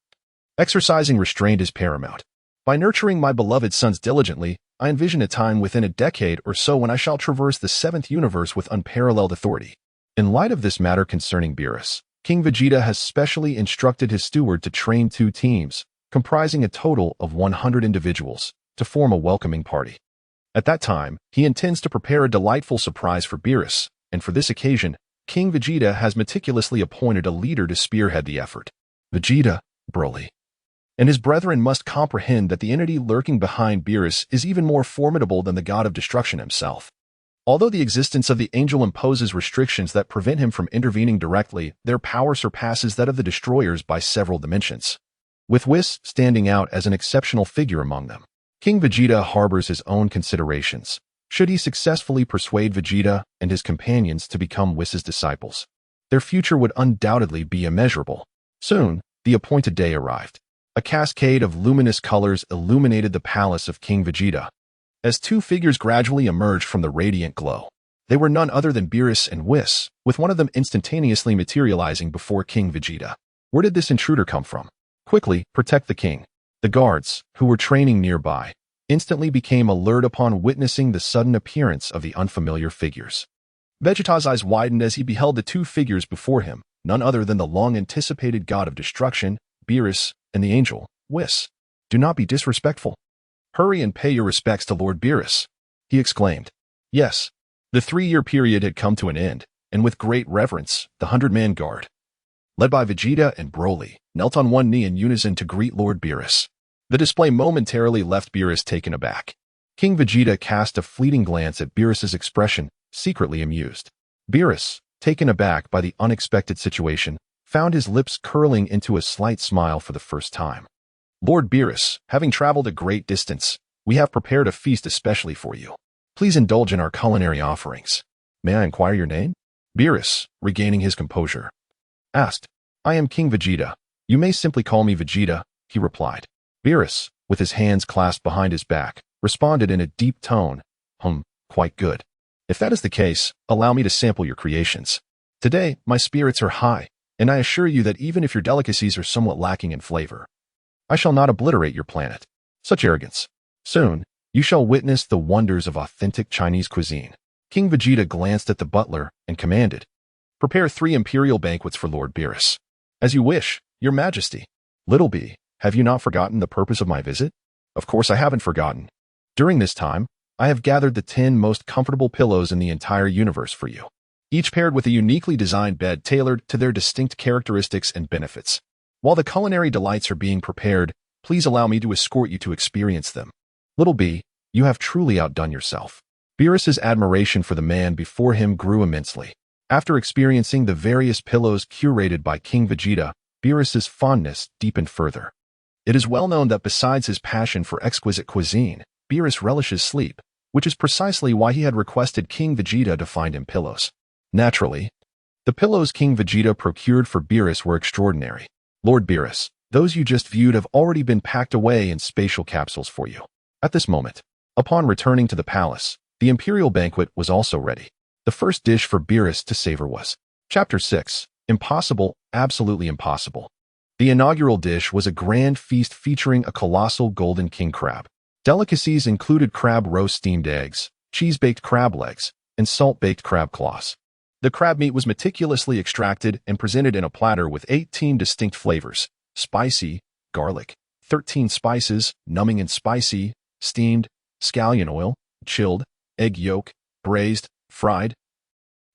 [SPEAKER 1] Exercising restraint is paramount. By nurturing my beloved sons diligently, I envision a time within a decade or so when I shall traverse the 7th universe with unparalleled authority. In light of this matter concerning Beerus, King Vegeta has specially instructed his steward to train 2 teams, comprising a total of 100 individuals, to form a welcoming party. At that time, he intends to prepare a delightful surprise for Beerus, and for this occasion, King Vegeta has meticulously appointed a leader to spearhead the effort. Vegeta, Broly, and his brethren must comprehend that the entity lurking behind Beerus is even more formidable than the god of destruction himself. Although the existence of the angel imposes restrictions that prevent him from intervening directly, their power surpasses that of the destroyers by several dimensions, with Whis standing out as an exceptional figure among them. King Vegeta harbors his own considerations. Should he successfully persuade Vegeta and his companions to become Whis's disciples, their future would undoubtedly be immeasurable. Soon, the appointed day arrived. A cascade of luminous colors illuminated the palace of King Vegeta. As 2 figures gradually emerged from the radiant glow, They were none other than Beerus and Whis, with one of them instantaneously materializing before King Vegeta. Where did this intruder come from? Quickly, protect the king. The guards, who were training nearby, instantly became alert upon witnessing the sudden appearance of the unfamiliar figures. Vegeta's eyes widened as he beheld the two figures before him, none other than the long-anticipated god of destruction, Beerus, and the angel, Whis. Do not be disrespectful. Hurry and pay your respects to Lord Beerus, he exclaimed. Yes, the 3-year period had come to an end, and with great reverence, the 100-man guard, led by Vegeta and Broly, knelt on one knee in unison to greet Lord Beerus. The display momentarily left Beerus taken aback. King Vegeta cast a fleeting glance at Beerus's expression, secretly amused. Beerus, taken aback by the unexpected situation, found his lips curling into a slight smile for the first time. Lord Beerus, having traveled a great distance, we have prepared a feast especially for you. Please indulge in our culinary offerings. May I inquire your name? Beerus, regaining his composure, asked. I am King Vegeta. You may simply call me Vegeta, he replied. Beerus, with his hands clasped behind his back, responded in a deep tone, quite good. If that is the case, allow me to sample your creations. Today, my spirits are high, and I assure you that even if your delicacies are somewhat lacking in flavor, I shall not obliterate your planet. Such arrogance. Soon, you shall witness the wonders of authentic Chinese cuisine. King Vegeta glanced at the butler and commanded, Prepare 3 imperial banquets for Lord Beerus. As you wish, your majesty. Little B, have you not forgotten the purpose of my visit? Of course I haven't forgotten. During this time, I have gathered the 10 most comfortable pillows in the entire universe for you, each paired with a uniquely designed bed tailored to their distinct characteristics and benefits. While the culinary delights are being prepared, please allow me to escort you to experience them. Little B, you have truly outdone yourself. Beerus's admiration for the man before him grew immensely. After experiencing the various pillows curated by King Vegeta, Beerus's fondness deepened further. It is well known that besides his passion for exquisite cuisine, Beerus relishes sleep, which is precisely why he had requested King Vegeta to find him pillows. Naturally, the pillows King Vegeta procured for Beerus were extraordinary. Lord Beerus, those you just viewed have already been packed away in spatial capsules for you. At this moment, upon returning to the palace, the imperial banquet was also ready. The first dish for Beerus to savor was Chapter 6, Impossible, Absolutely Impossible. The inaugural dish was a grand feast featuring a colossal golden king crab. Delicacies included crab roast steamed eggs, cheese-baked crab legs, and salt-baked crab claws. The crab meat was meticulously extracted and presented in a platter with 18 distinct flavors: spicy, garlic, 13 spices, numbing and spicy, steamed, scallion oil, chilled, egg yolk, braised, fried,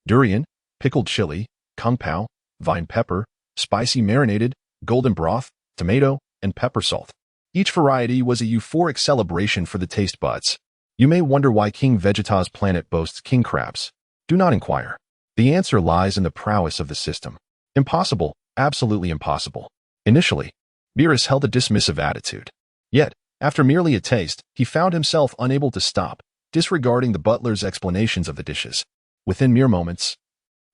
[SPEAKER 1] durian, pickled chili, kung pao, vine pepper, spicy marinated, golden broth, tomato, and pepper salt. Each variety was a euphoric celebration for the taste buds. You may wonder why King Vegeta's planet boasts king crabs. Do not inquire. The answer lies in the prowess of the system. Impossible, absolutely impossible. Initially, Beerus held a dismissive attitude. Yet, after merely a taste, he found himself unable to stop, disregarding the butler's explanations of the dishes. Within mere moments,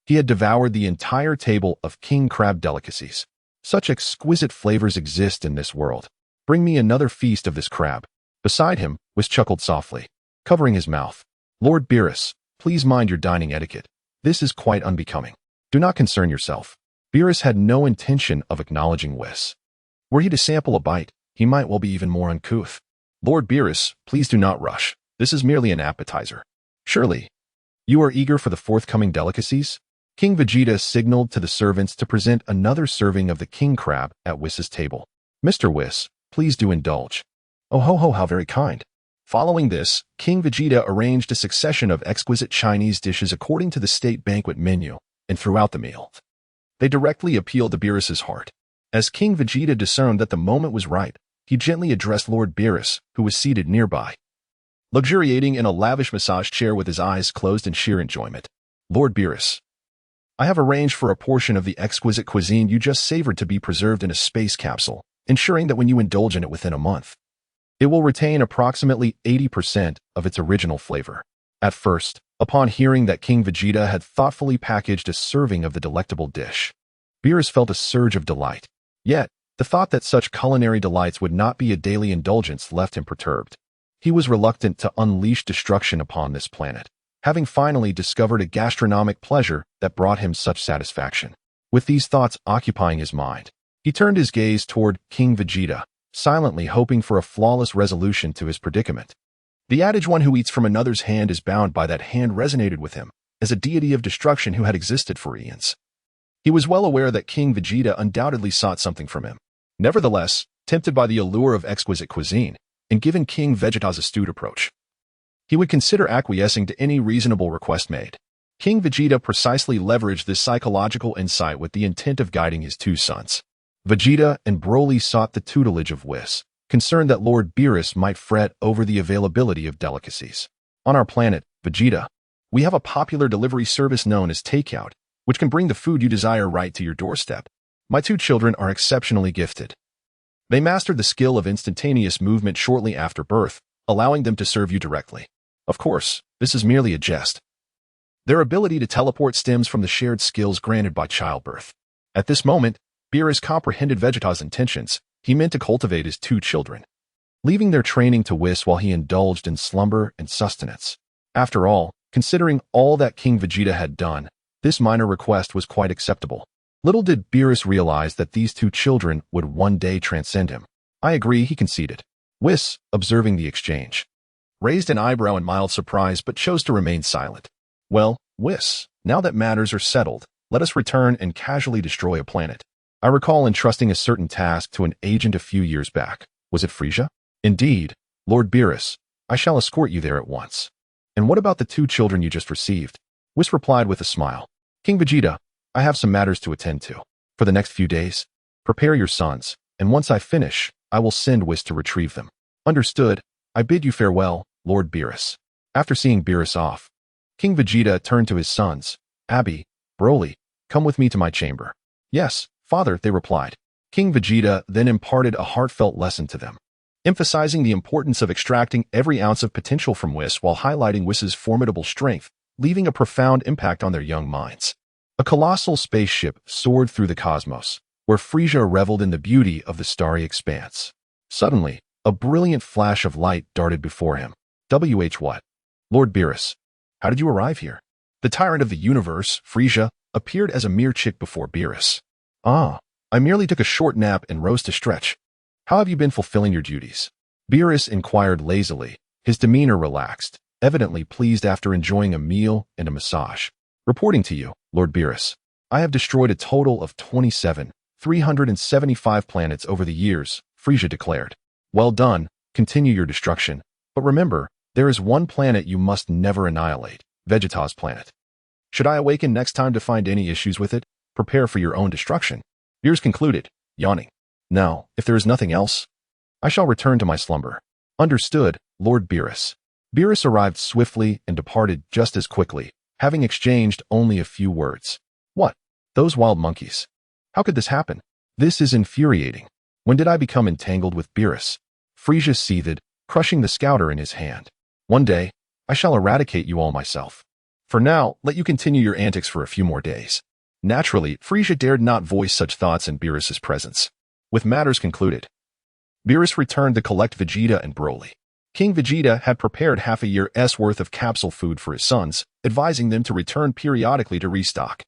[SPEAKER 1] he had devoured the entire table of king crab delicacies. Such exquisite flavors exist in this world. Bring me another feast of this crab. Beside him, Whis chuckled softly, covering his mouth. Lord Beerus, please mind your dining etiquette. This is quite unbecoming. Do not concern yourself. Beerus had no intention of acknowledging Whis. Were he to sample a bite, he might well be even more uncouth. Lord Beerus, please do not rush. This is merely an appetizer. Surely, you are eager for the forthcoming delicacies? King Vegeta signaled to the servants to present another serving of the king crab at Whis's table. Mr. Whis, please do indulge. Oh ho, how very kind. Following this, King Vegeta arranged a succession of exquisite Chinese dishes according to the state banquet menu, and throughout the meal, they directly appealed to Beerus's heart. As King Vegeta discerned that the moment was ripe, he gently addressed Lord Beerus, who was seated nearby, luxuriating in a lavish massage chair with his eyes closed in sheer enjoyment. Lord Beerus, I have arranged for a portion of the exquisite cuisine you just savored to be preserved in a space capsule, ensuring that when you indulge in it within a month, it will retain approximately 80% of its original flavor. At first, upon hearing that King Vegeta had thoughtfully packaged a serving of the delectable dish, Beerus felt a surge of delight. Yet, the thought that such culinary delights would not be a daily indulgence left him perturbed. He was reluctant to unleash destruction upon this planet. having finally discovered a gastronomic pleasure that brought him such satisfaction. With these thoughts occupying his mind, he turned his gaze toward King Vegeta, silently hoping for a flawless resolution to his predicament. The adage "one who eats from another's hand is bound by that hand" resonated with him as a deity of destruction who had existed for eons. He was well aware that King Vegeta undoubtedly sought something from him. Nevertheless, tempted by the allure of exquisite cuisine, and given King Vegeta's astute approach, he would consider acquiescing to any reasonable request made. King Vegeta precisely leveraged this psychological insight with the intent of guiding his two sons. Vegeta and Broly sought the tutelage of Whis, concerned that Lord Beerus might fret over the availability of delicacies. On our planet, Vegeta, we have a popular delivery service known as Takeout, which can bring the food you desire right to your doorstep. My two children are exceptionally gifted. They mastered the skill of instantaneous movement shortly after birth, allowing them to serve you directly. Of course, this is merely a jest. Their ability to teleport stems from the shared skills granted by childbirth. At this moment, Beerus comprehended Vegeta's intentions. He meant to cultivate his two children, leaving their training to Whis while he indulged in slumber and sustenance. After all, considering all that King Vegeta had done, this minor request was quite acceptable. Little did Beerus realize that these two children would one day transcend him. I agree, he conceded. Whis, observing the exchange, raised an eyebrow in mild surprise but chose to remain silent. Well, Whis, now that matters are settled, let us return and casually destroy a planet. I recall entrusting a certain task to an agent a few years back. Was it Frieza? Indeed, Lord Beerus. I shall escort you there at once. And what about the two children you just received? Whis replied with a smile. King Vegeta, I have some matters to attend to. For the next few days, prepare your sons, and once I finish, I will send Whis to retrieve them. Understood. I bid you farewell, Lord Beerus. After seeing Beerus off, King Vegeta turned to his sons. Abby, Broly, come with me to my chamber. Yes, father, they replied. King Vegeta then imparted a heartfelt lesson to them, emphasizing the importance of extracting every ounce of potential from Whis while highlighting Whis's formidable strength, leaving a profound impact on their young minds. A colossal spaceship soared through the cosmos, where Frieza reveled in the beauty of the starry expanse. Suddenly, a brilliant flash of light darted before him. What? Lord Beerus, how did you arrive here? The tyrant of the universe, Frieza, appeared as a mere chick before Beerus. Ah, I merely took a short nap and rose to stretch. How have you been fulfilling your duties? Beerus inquired lazily, his demeanor relaxed, evidently pleased after enjoying a meal and a massage. Reporting to you, Lord Beerus, I have destroyed a total of 375 planets over the years, Frieza declared. Well done, continue your destruction, but remember, there is one planet you must never annihilate, Vegeta's planet. Should I awaken next time to find any issues with it, prepare for your own destruction. Beerus concluded, yawning. Now, if there is nothing else, I shall return to my slumber. Understood, Lord Beerus. Beerus arrived swiftly and departed just as quickly, having exchanged only a few words. What? Those wild monkeys. How could this happen? This is infuriating. When did I become entangled with Beerus? Frieza seethed, crushing the scouter in his hand. One day, I shall eradicate you all myself. For now, let you continue your antics for a few more days. Naturally, Frieza dared not voice such thoughts in Beerus's presence. With matters concluded, Beerus returned to collect Vegeta and Broly. King Vegeta had prepared half a year's worth of capsule food for his sons, advising them to return periodically to restock.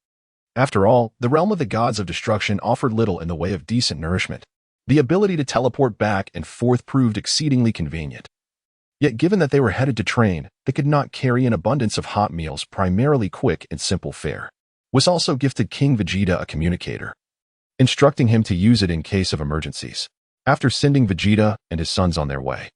[SPEAKER 1] After all, the realm of the gods of destruction offered little in the way of decent nourishment. The ability to teleport back and forth proved exceedingly convenient. Yet given that they were headed to train, they could not carry an abundance of hot meals, primarily quick and simple fare. Whis also gifted King Vegeta a communicator, instructing him to use it in case of emergencies. After sending Vegeta and his sons on their way,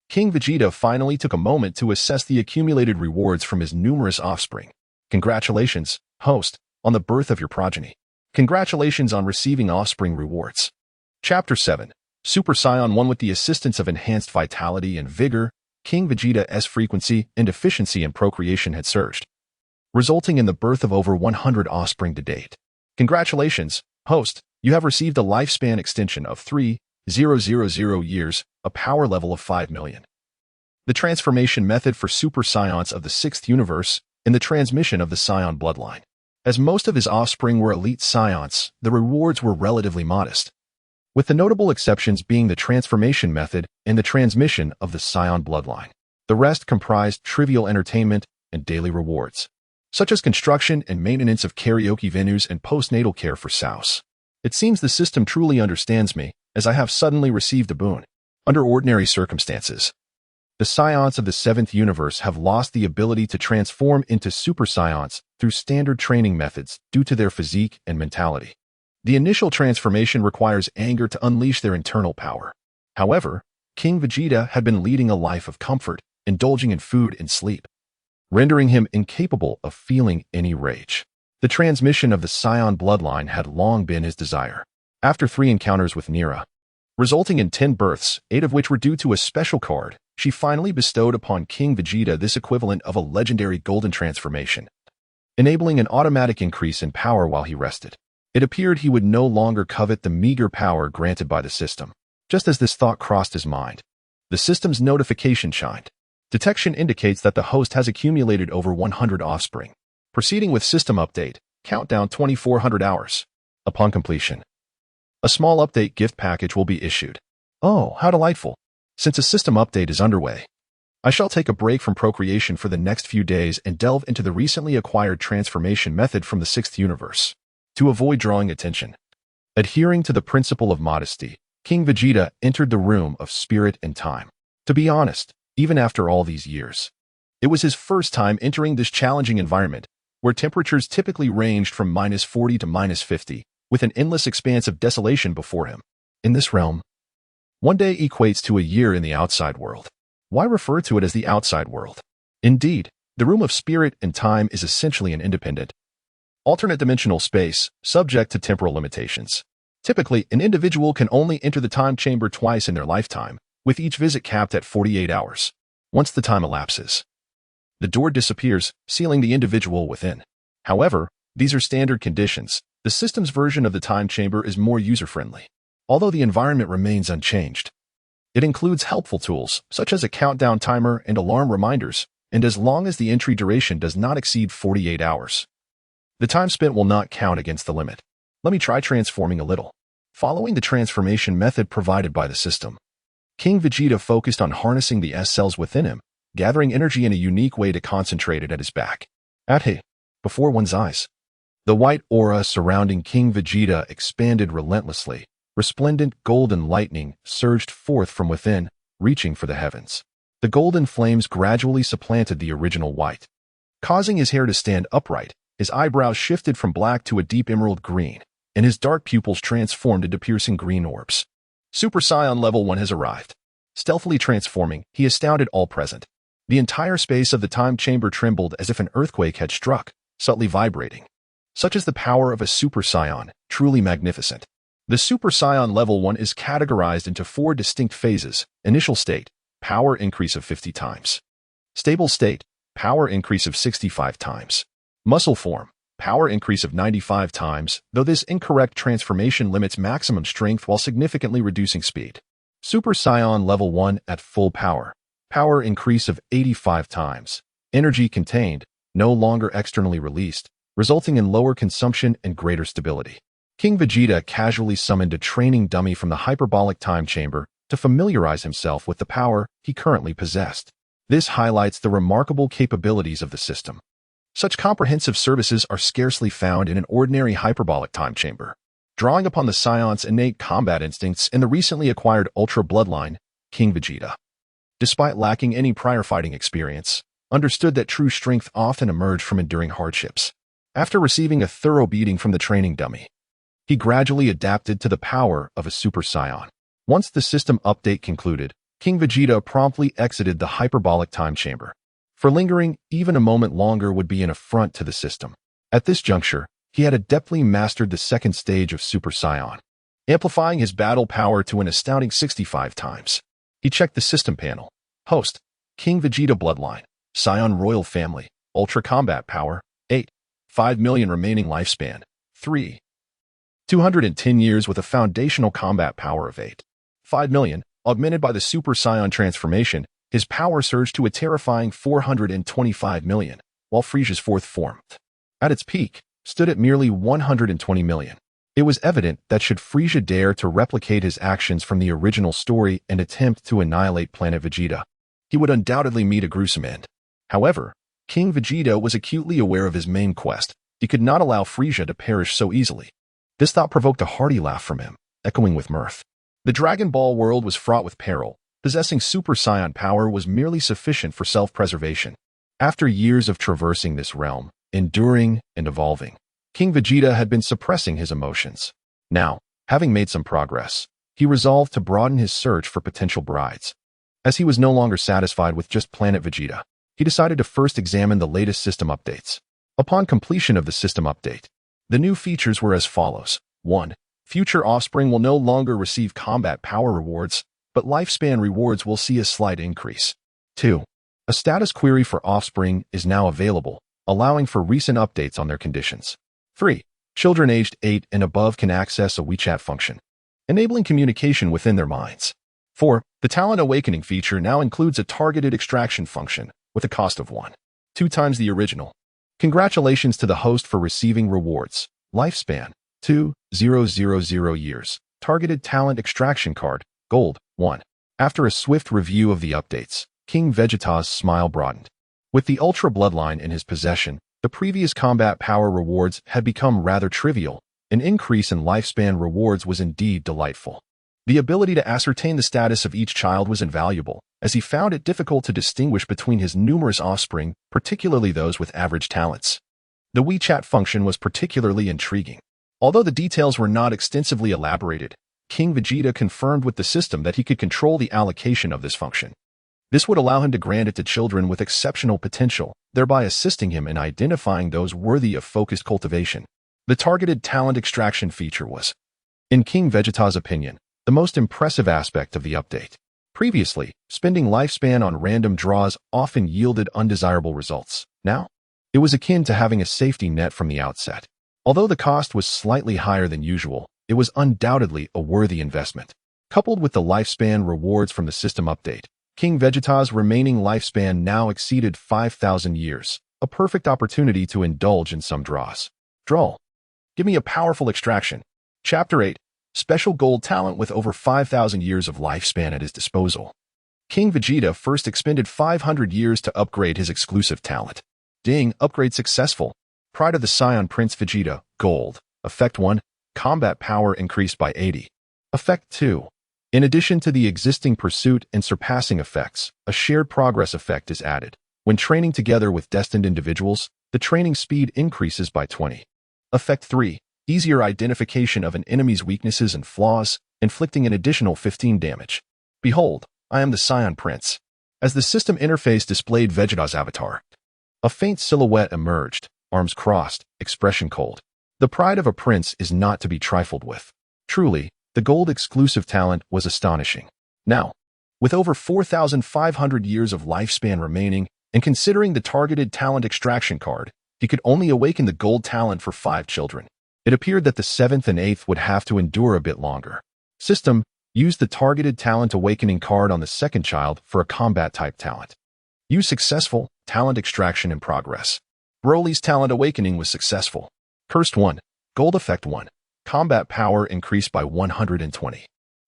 [SPEAKER 1] King Vegeta finally took a moment to assess the accumulated rewards from his numerous offspring. Congratulations, host, on the birth of your progeny. Congratulations on receiving offspring rewards. Chapter 7. Super Saiyan 1. With the assistance of enhanced vitality and vigor, King Vegeta's frequency and efficiency in procreation had surged, resulting in the birth of over 100 offspring to date. Congratulations, host, you have received a lifespan extension of 3,000 years, a power level of 5 million. The transformation method for Super Saiyans of the 6th universe, and the transmission of the Saiyan bloodline. As most of his offspring were elite Saiyans, the rewards were relatively modest, with the notable exceptions being the transformation method and the transmission of the Saiyan bloodline. The rest comprised trivial entertainment and daily rewards, such as construction and maintenance of karaoke venues and postnatal care for sows. It seems the system truly understands me, as I have suddenly received a boon. Under ordinary circumstances, the scions of the 7th universe have lost the ability to transform into super scions through standard training methods due to their physique and mentality. The initial transformation requires anger to unleash their internal power. However, King Vegeta had been leading a life of comfort, indulging in food and sleep, rendering him incapable of feeling any rage. The transmission of the Scion bloodline had long been his desire. After 3 encounters with Nira, resulting in 10 births, 8 of which were due to a special card, she finally bestowed upon King Vegeta this equivalent of a legendary golden transformation, enabling an automatic increase in power while he rested. It appeared he would no longer covet the meager power granted by the system. Just as this thought crossed his mind, the system's notification chimed. Detection indicates that the host has accumulated over 100 offspring. Proceeding with system update, countdown 2400 hours. Upon completion, a small update gift package will be issued. Oh, how delightful. Since a system update is underway, I shall take a break from procreation for the next few days and delve into the recently acquired transformation method from the 6th universe. To avoid drawing attention, adhering to the principle of modesty, King Vegeta entered the room of spirit and time. To be honest, even after all these years, it was his first time entering this challenging environment, where temperatures typically ranged from -40 to -50, with an endless expanse of desolation before him. In this realm, one day equates to a year in the outside world. Why refer to it as the outside world? Indeed, the room of spirit and time is essentially an independent, alternate dimensional space, subject to temporal limitations. Typically, an individual can only enter the time chamber twice in their lifetime, with each visit capped at 48 hours. Once the time elapses, the door disappears, sealing the individual within. However, these are standard conditions. The system's version of the time chamber is more user-friendly. Although the environment remains unchanged, it includes helpful tools, such as a countdown timer and alarm reminders, and as long as the entry duration does not exceed 48 hours, the time spent will not count against the limit. Let me try transforming a little. Following the transformation method provided by the system, King Vegeta focused on harnessing the S cells within him, gathering energy in a unique way to concentrate it at his back. Before one's eyes, the white aura surrounding King Vegeta expanded relentlessly. Resplendent golden lightning surged forth from within, reaching for the heavens. The golden flames gradually supplanted the original white, causing his hair to stand upright. His eyebrows shifted from black to a deep emerald green, and his dark pupils transformed into piercing green orbs. Super Saiyan Level 1 has arrived. Stealthily transforming, he astounded all present. The entire space of the time chamber trembled as if an earthquake had struck, subtly vibrating. Such is the power of a Super Saiyan, truly magnificent. The Super Saiyan Level 1 is categorized into 4 distinct phases: initial state, power increase of 50 times. Stable state, power increase of 65 times. Muscle form, power increase of 95 times, though this incorrect transformation limits maximum strength while significantly reducing speed. Super Saiyan Level 1 at full power, power increase of 85 times. Energy contained, no longer externally released, resulting in lower consumption and greater stability. King Vegeta casually summoned a training dummy from the hyperbolic time chamber to familiarize himself with the power he currently possessed. This highlights the remarkable capabilities of the system. Such comprehensive services are scarcely found in an ordinary hyperbolic time chamber. Drawing upon the Scion's innate combat instincts in the recently acquired Ultra Bloodline, King Vegeta, despite lacking any prior fighting experience, understood that true strength often emerged from enduring hardships. After receiving a thorough beating from the training dummy, he gradually adapted to the power of a Super Saiyan. Once the system update concluded, King Vegeta promptly exited the hyperbolic time chamber. For lingering even a moment longer would be an affront to the system. At this juncture, he had adeptly mastered the second stage of Super Saiyan, amplifying his battle power to an astounding 65 times. He checked the system panel. Host, King Vegeta Bloodline, Saiyan Royal Family, Ultra Combat Power, 8. 5 million remaining lifespan, 3. 210 years with a foundational combat power of 8. 5 million, augmented by the Super Saiyan transformation, his power surged to a terrifying 425 million, while Frieza's fourth form, at its peak, stood at merely 120 million. It was evident that should Frieza dare to replicate his actions from the original story and attempt to annihilate planet Vegeta, he would undoubtedly meet a gruesome end. However, King Vegeta was acutely aware of his main quest. He could not allow Frieza to perish so easily. This thought provoked a hearty laugh from him, echoing with mirth. The Dragon Ball world was fraught with peril. Possessing Super Saiyan power was merely sufficient for self-preservation. After years of traversing this realm, enduring and evolving, King Vegeta had been suppressing his emotions. Now, having made some progress, he resolved to broaden his search for potential brides. As he was no longer satisfied with just Planet Vegeta, he decided to first examine the latest system updates. Upon completion of the system update, the new features were as follows. 1. Future offspring will no longer receive combat power rewards, but lifespan rewards will see a slight increase. 2. A status query for offspring is now available, allowing for recent updates on their conditions. 3. Children aged 8 and above can access a WeChat function, enabling communication within their minds. 4. The Talent Awakening feature now includes a targeted extraction function with a cost of 2 times the original. Congratulations to the host for receiving rewards. Lifespan, 2,000 years. Targeted Talent Extraction Card, Gold, 1. After a swift review of the updates, King Vegeta's smile broadened. With the Ultra Bloodline in his possession, the previous combat power rewards had become rather trivial. An increase in lifespan rewards was indeed delightful. The ability to ascertain the status of each child was invaluable, as he found it difficult to distinguish between his numerous offspring, particularly those with average talents. The WeChat function was particularly intriguing. Although the details were not extensively elaborated, King Vegeta confirmed with the system that he could control the allocation of this function. This would allow him to grant it to children with exceptional potential, thereby assisting him in identifying those worthy of focused cultivation. The targeted talent extraction feature was, in King Vegeta's opinion, the most impressive aspect of the update. Previously, spending lifespan on random draws often yielded undesirable results. Now, it was akin to having a safety net from the outset. Although the cost was slightly higher than usual, it was undoubtedly a worthy investment. Coupled with the lifespan rewards from the system update, King Vegeta's remaining lifespan now exceeded 5,000 years, a perfect opportunity to indulge in some draws. Draw. Give me a powerful extraction. Chapter 8. Special gold talent with over 5,000 years of lifespan at his disposal. King Vegeta first expended 500 years to upgrade his exclusive talent. Ding, upgrade successful. Pride of the Saiyan Prince Vegeta, Gold. Effect 1, combat power increased by 80. Effect 2. In addition to the existing pursuit and surpassing effects, a shared progress effect is added. When training together with destined individuals, the training speed increases by 20. Effect 3. Easier identification of an enemy's weaknesses and flaws, inflicting an additional 15 damage. Behold, I am the Saiyan Prince. As the system interface displayed Vegeta's avatar, a faint silhouette emerged, arms crossed, expression cold. The pride of a prince is not to be trifled with. Truly, the gold exclusive talent was astonishing. Now, with over 4,500 years of lifespan remaining, and considering the targeted talent extraction card, he could only awaken the gold talent for 5 children. It appeared that the 7th and 8th would have to endure a bit longer. System, use the targeted talent awakening card on the 2nd child for a combat-type talent. Use successful, talent extraction in progress. Broly's talent awakening was successful. Cursed 1, gold effect 1, combat power increased by 120.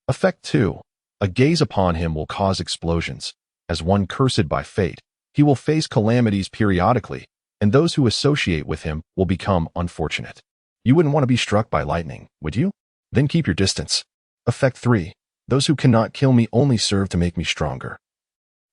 [SPEAKER 1] Effect 2, a gaze upon him will cause explosions. As one cursed by fate, he will face calamities periodically, and those who associate with him will become unfortunate. You wouldn't want to be struck by lightning, would you? Then keep your distance. Effect 3. Those who cannot kill me only serve to make me stronger.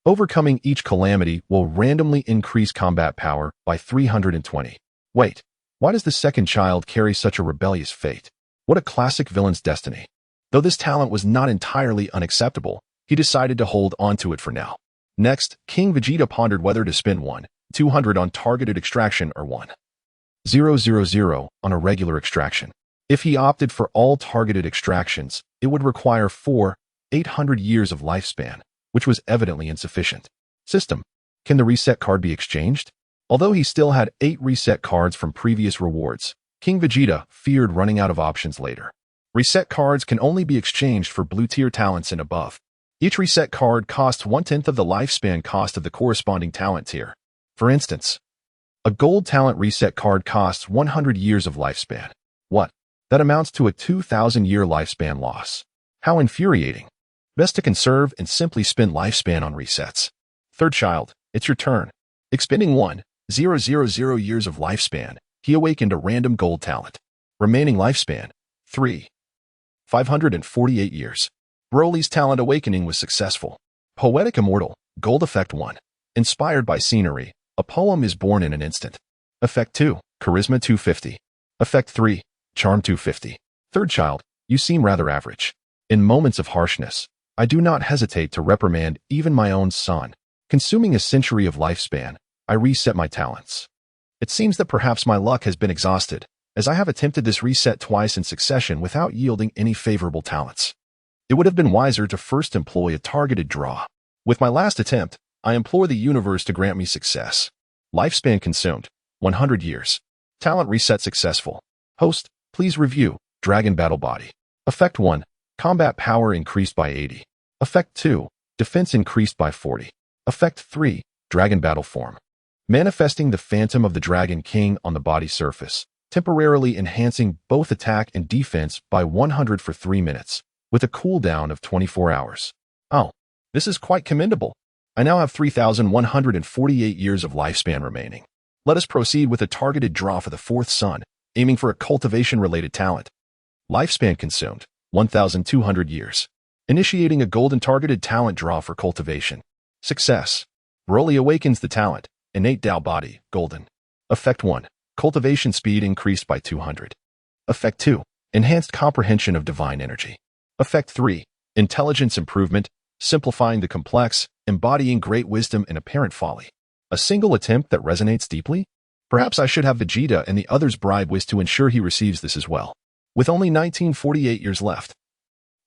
[SPEAKER 1] Overcoming each calamity will randomly increase combat power by 320. Wait, why does the 2nd child carry such a rebellious fate? What a classic villain's destiny. Though this talent was not entirely unacceptable, he decided to hold on to it for now. Next, King Vegeta pondered whether to spend 200 on targeted extraction or 1,000 on a regular extraction. If he opted for all targeted extractions, it would require 800 years of lifespan, which was evidently insufficient. System, can the reset card be exchanged? Although he still had 8 reset cards from previous rewards, King Vegeta feared running out of options later. Reset cards can only be exchanged for blue-tier talents and above. Each reset card costs 1/10 of the lifespan cost of the corresponding talent tier. For instance, a gold talent reset card costs 100 years of lifespan. What? That amounts to a 2,000-year lifespan loss. How infuriating. Best to conserve and simply spend lifespan on resets. 3rd child, it's your turn. Expending 1,000 000 years of lifespan. He awakened a random gold talent. Remaining lifespan, 3. 548 years. Broly's talent awakening was successful. Poetic Immortal, Gold Effect 1. Inspired by scenery, a poem is born in an instant. Effect 2, Charisma 250. Effect 3, Charm 250. Third child, you seem rather average. In moments of harshness, I do not hesitate to reprimand even my own son. Consuming a century of lifespan, I reset my talents. It seems that perhaps my luck has been exhausted, as I have attempted this reset twice in succession without yielding any favorable talents. It would have been wiser to first employ a targeted draw. With my last attempt, I implore the universe to grant me success. Lifespan consumed, 100 years. Talent reset successful. Host, please review, Dragon Battle Body. Effect 1, Combat Power increased by 80. Effect 2, Defense increased by 40. Effect 3, Dragon Battle Form. Manifesting the Phantom of the Dragon King on the body surface, temporarily enhancing both attack and defense by 100 for 3 minutes, with a cooldown of 24 hours. Oh, this is quite commendable. I now have 3,148 years of lifespan remaining. Let us proceed with a targeted draw for the fourth son, aiming for a cultivation-related talent. Lifespan consumed, 1,200 years. Initiating a golden targeted talent draw for cultivation. Success. Broly awakens the talent. Innate Tao Body, Golden. Effect 1, Cultivation Speed increased by 200. Effect 2, Enhanced Comprehension of Divine Energy. Effect 3, Intelligence Improvement, Simplifying the Complex, Embodying Great Wisdom and Apparent Folly. A single attempt that resonates deeply? Perhaps I should have Vegeta and the others bribe Whis to ensure he receives this as well. With only 1948 years left.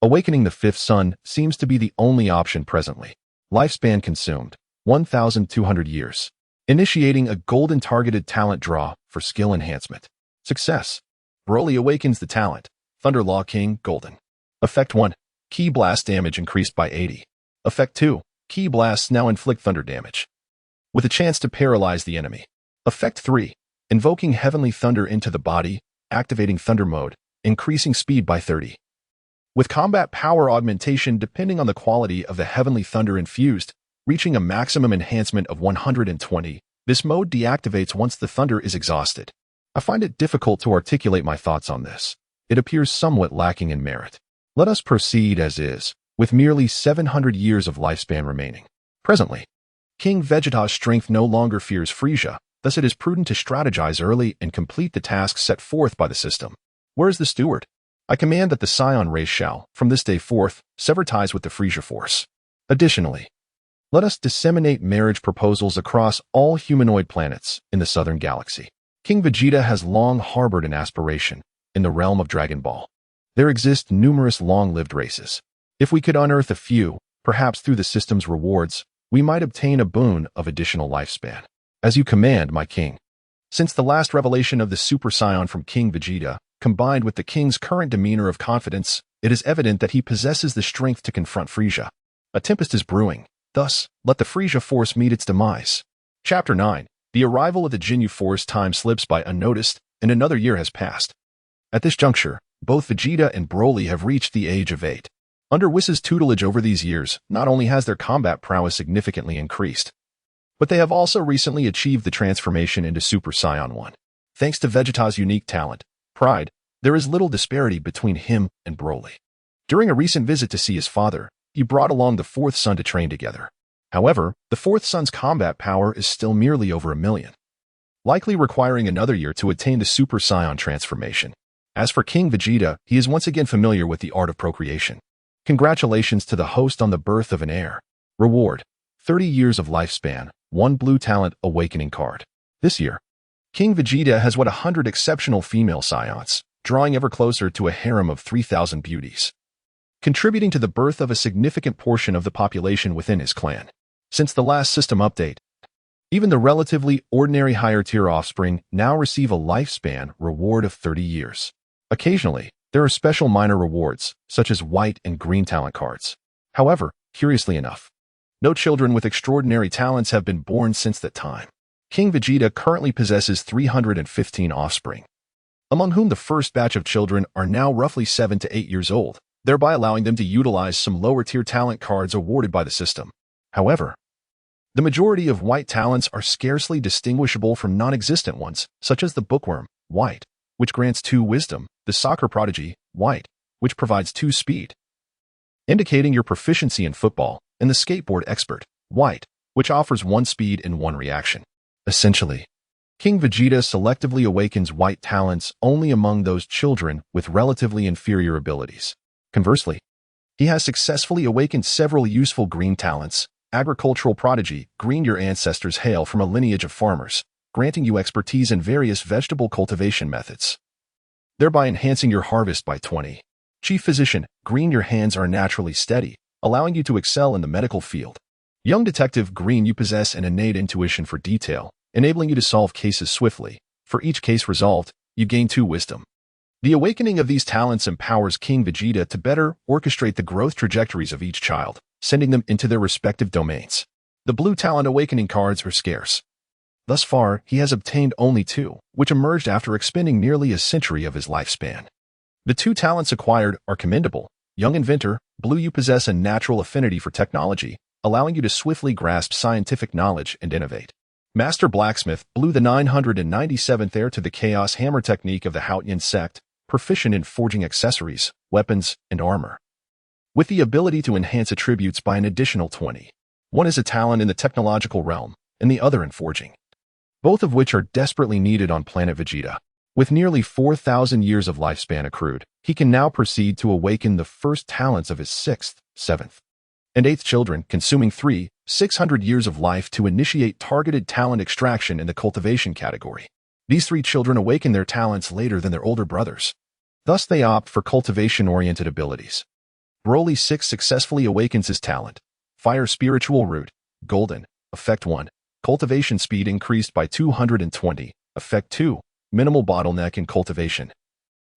[SPEAKER 1] Awakening the fifth son seems to be the only option presently. Lifespan consumed, 1,200 years. Initiating a golden targeted talent draw for skill enhancement. Success. Broly awakens the talent. Thunder Law King, Golden. Effect 1, Ki Blast damage increased by 80. Effect 2, Ki Blasts now inflict thunder damage, with a chance to paralyze the enemy. Effect 3, Invoking Heavenly Thunder into the body, activating Thunder Mode, increasing speed by 30. With combat power augmentation depending on the quality of the Heavenly Thunder infused, reaching a maximum enhancement of 120, this mode deactivates once the thunder is exhausted. I find it difficult to articulate my thoughts on this. It appears somewhat lacking in merit. Let us proceed as is, with merely 700 years of lifespan remaining. Presently, King Vegeta's strength no longer fears Frieza, thus it is prudent to strategize early and complete the tasks set forth by the system. Where is the steward? I command that the Scion race shall, from this day forth, sever ties with the Frieza force. Additionally, let us disseminate marriage proposals across all humanoid planets in the southern galaxy. King Vegeta has long harbored an aspiration in the realm of Dragon Ball. There exist numerous long-lived races. If we could unearth a few, perhaps through the system's rewards, we might obtain a boon of additional lifespan. As you command, my king. Since the last revelation of the Super Saiyan from King Vegeta, combined with the king's current demeanor of confidence, it is evident that he possesses the strength to confront Frieza. A tempest is brewing. Thus, let the Frieza force meet its demise. Chapter 9. The arrival of the Ginyu Force. Time slips by unnoticed, and another year has passed. At this juncture, both Vegeta and Broly have reached the age of 8. Under Whis' tutelage over these years, not only has their combat prowess significantly increased, but they have also recently achieved the transformation into Super Saiyan 1. Thanks to Vegeta's unique talent, pride, there is little disparity between him and Broly. During a recent visit to see his father, he brought along the fourth son to train together. However, the fourth son's combat power is still merely over 1 million, likely requiring another year to attain the Super Saiyan transformation. As for King Vegeta, he is once again familiar with the art of procreation. Congratulations to the host on the birth of an heir. Reward: 30 years of lifespan, 1 blue talent awakening card. This year, King Vegeta has 100 exceptional female Saiyans, drawing ever closer to a harem of 3,000 beauties, contributing to the birth of a significant portion of the population within his clan. Since the last system update, even the relatively ordinary higher-tier offspring now receive a lifespan reward of 30 years. Occasionally, there are special minor rewards, such as white and green talent cards. However, curiously enough, no children with extraordinary talents have been born since that time. King Vegeta currently possesses 315 offspring, among whom the first batch of children are now roughly 7 to 8 years old, thereby allowing them to utilize some lower-tier talent cards awarded by the system. However, The majority of white talents are scarcely distinguishable from non-existent ones, such as the bookworm, white, which grants 2 wisdom, the soccer prodigy, white, which provides 2 speed, indicating your proficiency in football, and the skateboard expert, white, which offers 1 speed and 1 reaction. Essentially, King Vegeta selectively awakens white talents only among those children with relatively inferior abilities. Conversely, he has successfully awakened several useful green talents. Agricultural prodigy, green, your ancestors hail from a lineage of farmers, granting you expertise in various vegetable cultivation methods, thereby enhancing your harvest by 20. Chief physician, green, your hands are naturally steady, allowing you to excel in the medical field. Young detective, green, you possess an innate intuition for detail, enabling you to solve cases swiftly. For each case resolved, you gain 2 wisdom. The awakening of these talents empowers King Vegeta to better orchestrate the growth trajectories of each child, sending them into their respective domains. The blue talent awakening cards are scarce. Thus far, he has obtained only 2, which emerged after expending nearly a century of his lifespan. The 2 talents acquired are commendable. Young inventor, blue, you possess a natural affinity for technology, allowing you to swiftly grasp scientific knowledge and innovate. Master blacksmith, blue, the 997th heir to the chaos hammer technique of the Haotian sect, proficient in forging accessories, weapons, and armor, with the ability to enhance attributes by an additional 20. One is a talent in the technological realm, and the other in forging, both of which are desperately needed on planet Vegeta. With nearly 4,000 years of lifespan accrued, he can now proceed to awaken the first talents of his 6th, 7th, and 8th children, consuming 600 years of life to initiate targeted talent extraction in the cultivation category. These 3 children awaken their talents later than their older brothers. Thus they opt for cultivation-oriented abilities. Broly 6 successfully awakens his talent. Fire spiritual root, golden, effect 1. Cultivation speed increased by 220, effect 2. Minimal bottleneck in cultivation,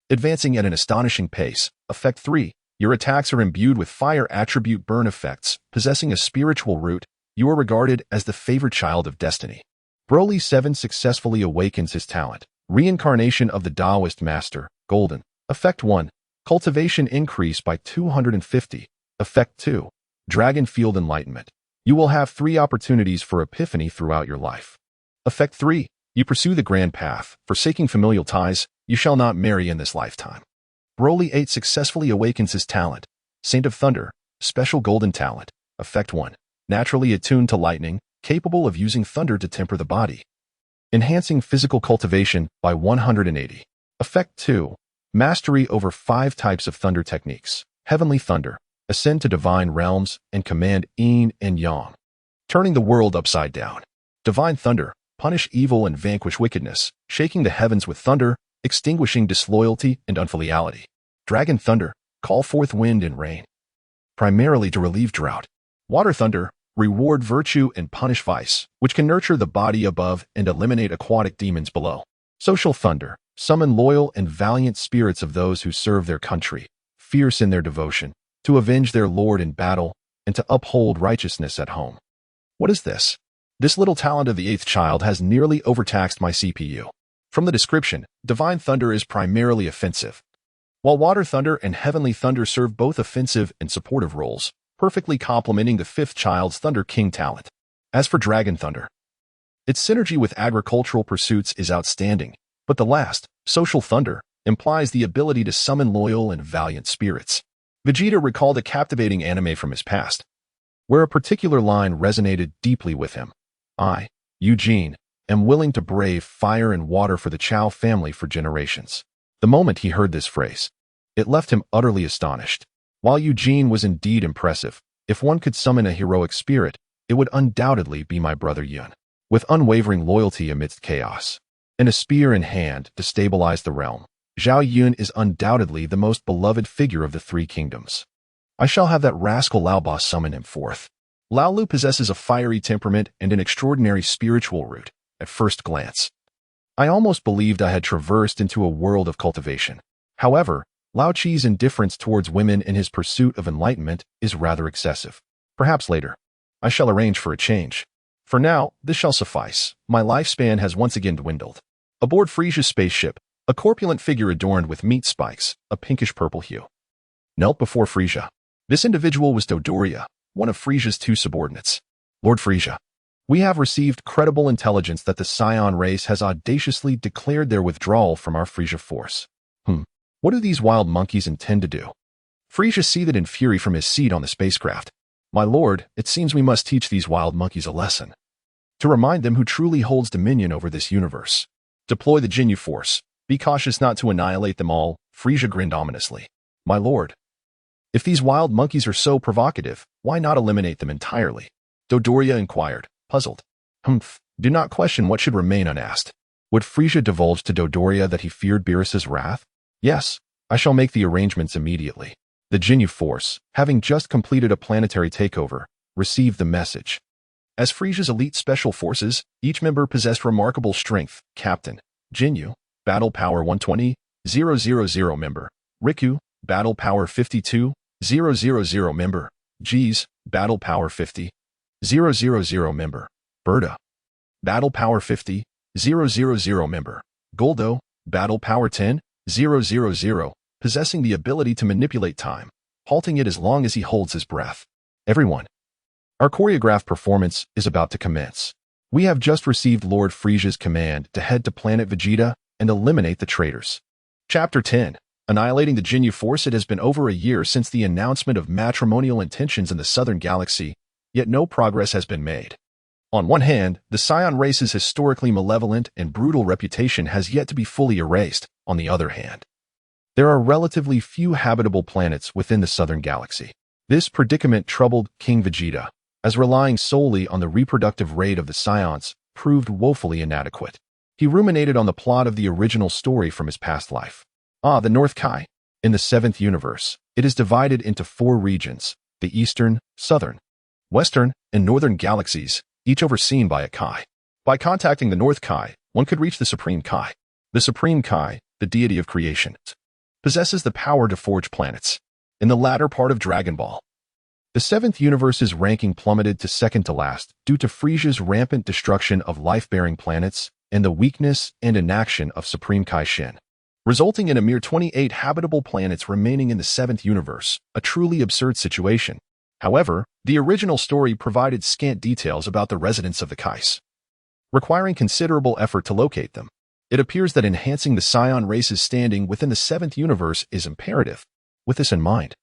[SPEAKER 1] advancing at an astonishing pace. Effect 3. Your attacks are imbued with fire attribute burn effects. Possessing a spiritual root, you are regarded as the favored child of destiny. Broly 7 successfully awakens his talent. Reincarnation of the Taoist Master, golden, effect 1. Cultivation increase by 250, effect 2. Dragon field enlightenment. You will have 3 opportunities for epiphany throughout your life. Effect 3. You pursue the grand path, forsaking familial ties. You shall not marry in this lifetime. Broly 8 successfully awakens his talent. Saint of Thunder, special golden talent, effect 1. Naturally attuned to lightning, capable of using thunder to temper the body, enhancing physical cultivation by 180. Effect 2. Mastery over 5 types of thunder techniques. Heavenly thunder, ascend to divine realms and command yin and yang, turning the world upside down. Divine thunder, punish evil and vanquish wickedness, shaking the heavens with thunder, extinguishing disloyalty and unfiliality. Dragon thunder, call forth wind and rain, primarily to relieve drought. Water thunder, reward virtue and punish vice, which can nurture the body above and eliminate aquatic demons below. Social thunder, summon loyal and valiant spirits of those who serve their country, fierce in their devotion, to avenge their lord in battle and to uphold righteousness at home. What is this? This little talent of the 8th child has nearly overtaxed my CPU. From the description, divine thunder is primarily offensive, while water thunder and heavenly thunder serve both offensive and supportive roles, perfectly complementing the 5th child's Thunder King talent. As for Dragon Thunder, its synergy with agricultural pursuits is outstanding, but the last, Social Thunder, implies the ability to summon loyal and valiant spirits. Vegeta recalled a captivating anime from his past, where a particular line resonated deeply with him. I, Eugene, am willing to brave fire and water for the Chow family for generations. The moment he heard this phrase, it left him utterly astonished. While Eugene was indeed impressive, if one could summon a heroic spirit, it would undoubtedly be my brother Yun. With unwavering loyalty amidst chaos, and a spear in hand to stabilize the realm, Zhao Yun is undoubtedly the most beloved figure of the 3 kingdoms. I shall have that rascal Lao Ba summon him forth. Lao Lu possesses a fiery temperament and an extraordinary spiritual root. At first glance, I almost believed I had traversed into a world of cultivation. However, Lao Chi's indifference towards women in his pursuit of enlightenment is rather excessive. Perhaps later, I shall arrange for a change. For now, this shall suffice. My lifespan has once again dwindled. Aboard Frieza's spaceship, a corpulent figure adorned with meat spikes, a pinkish-purple hue, knelt before Frieza. This individual was Dodoria, one of Frieza's 2 subordinates. Lord Frieza, We have received credible intelligence that the Scion race has audaciously declared their withdrawal from our Frieza force. What do these wild monkeys intend to do? Frieza seethed in fury from his seat on the spacecraft. My lord, it seems we must teach these wild monkeys a lesson. To remind them who truly holds dominion over this universe. Deploy the Ginyu Force. Be cautious not to annihilate them all, Frieza grinned ominously. My lord. If these wild monkeys are so provocative, why not eliminate them entirely? Dodoria inquired, puzzled. Do not question what should remain unasked. Would Frieza divulge to Dodoria that he feared Beerus's wrath? Yes, I shall make the arrangements immediately. The Ginyu Force, having just completed a planetary takeover, received the message. As Frieza's elite special forces, each member possessed remarkable strength. Captain, Ginyu, Battle Power 120,000 member. Riku, Battle Power 52,000 member. Jeez, Battle Power 50,000 member. Berta, Battle Power 50,000 member. Goldo, Battle Power 10,000, possessing the ability to manipulate time, halting it as long as he holds his breath. Everyone. Our choreographed performance is about to commence. We have just received Lord Frieza's command to head to planet Vegeta and eliminate the traitors. Chapter 10. Annihilating the Ginyu Force. It has been over a year since the announcement of matrimonial intentions in the Southern Galaxy, yet no progress has been made. On one hand, the Scion race's historically malevolent and brutal reputation has yet to be fully erased. On the other hand, there are relatively few habitable planets within the Southern Galaxy. This predicament troubled King Vegeta, as relying solely on the reproductive rate of the Scions proved woefully inadequate. He ruminated on the plot of the original story from his past life. The North Kai. In the 7th universe, it is divided into 4 regions, the Eastern, Southern, Western, and Northern galaxies, each overseen by a Kai. By contacting the North Kai, one could reach the Supreme Kai. The Supreme Kai, the deity of creation, possesses the power to forge planets. In the latter part of Dragon Ball, the 7th universe's ranking plummeted to second to last due to Frieza's rampant destruction of life-bearing planets and the weakness and inaction of Supreme Kai Shin, resulting in a mere 28 habitable planets remaining in the 7th universe, a truly absurd situation. However, the original story provided scant details about the residents of the Kais, requiring considerable effort to locate them. It appears that enhancing the Scion race's standing within the 7th universe is imperative. With this in mind,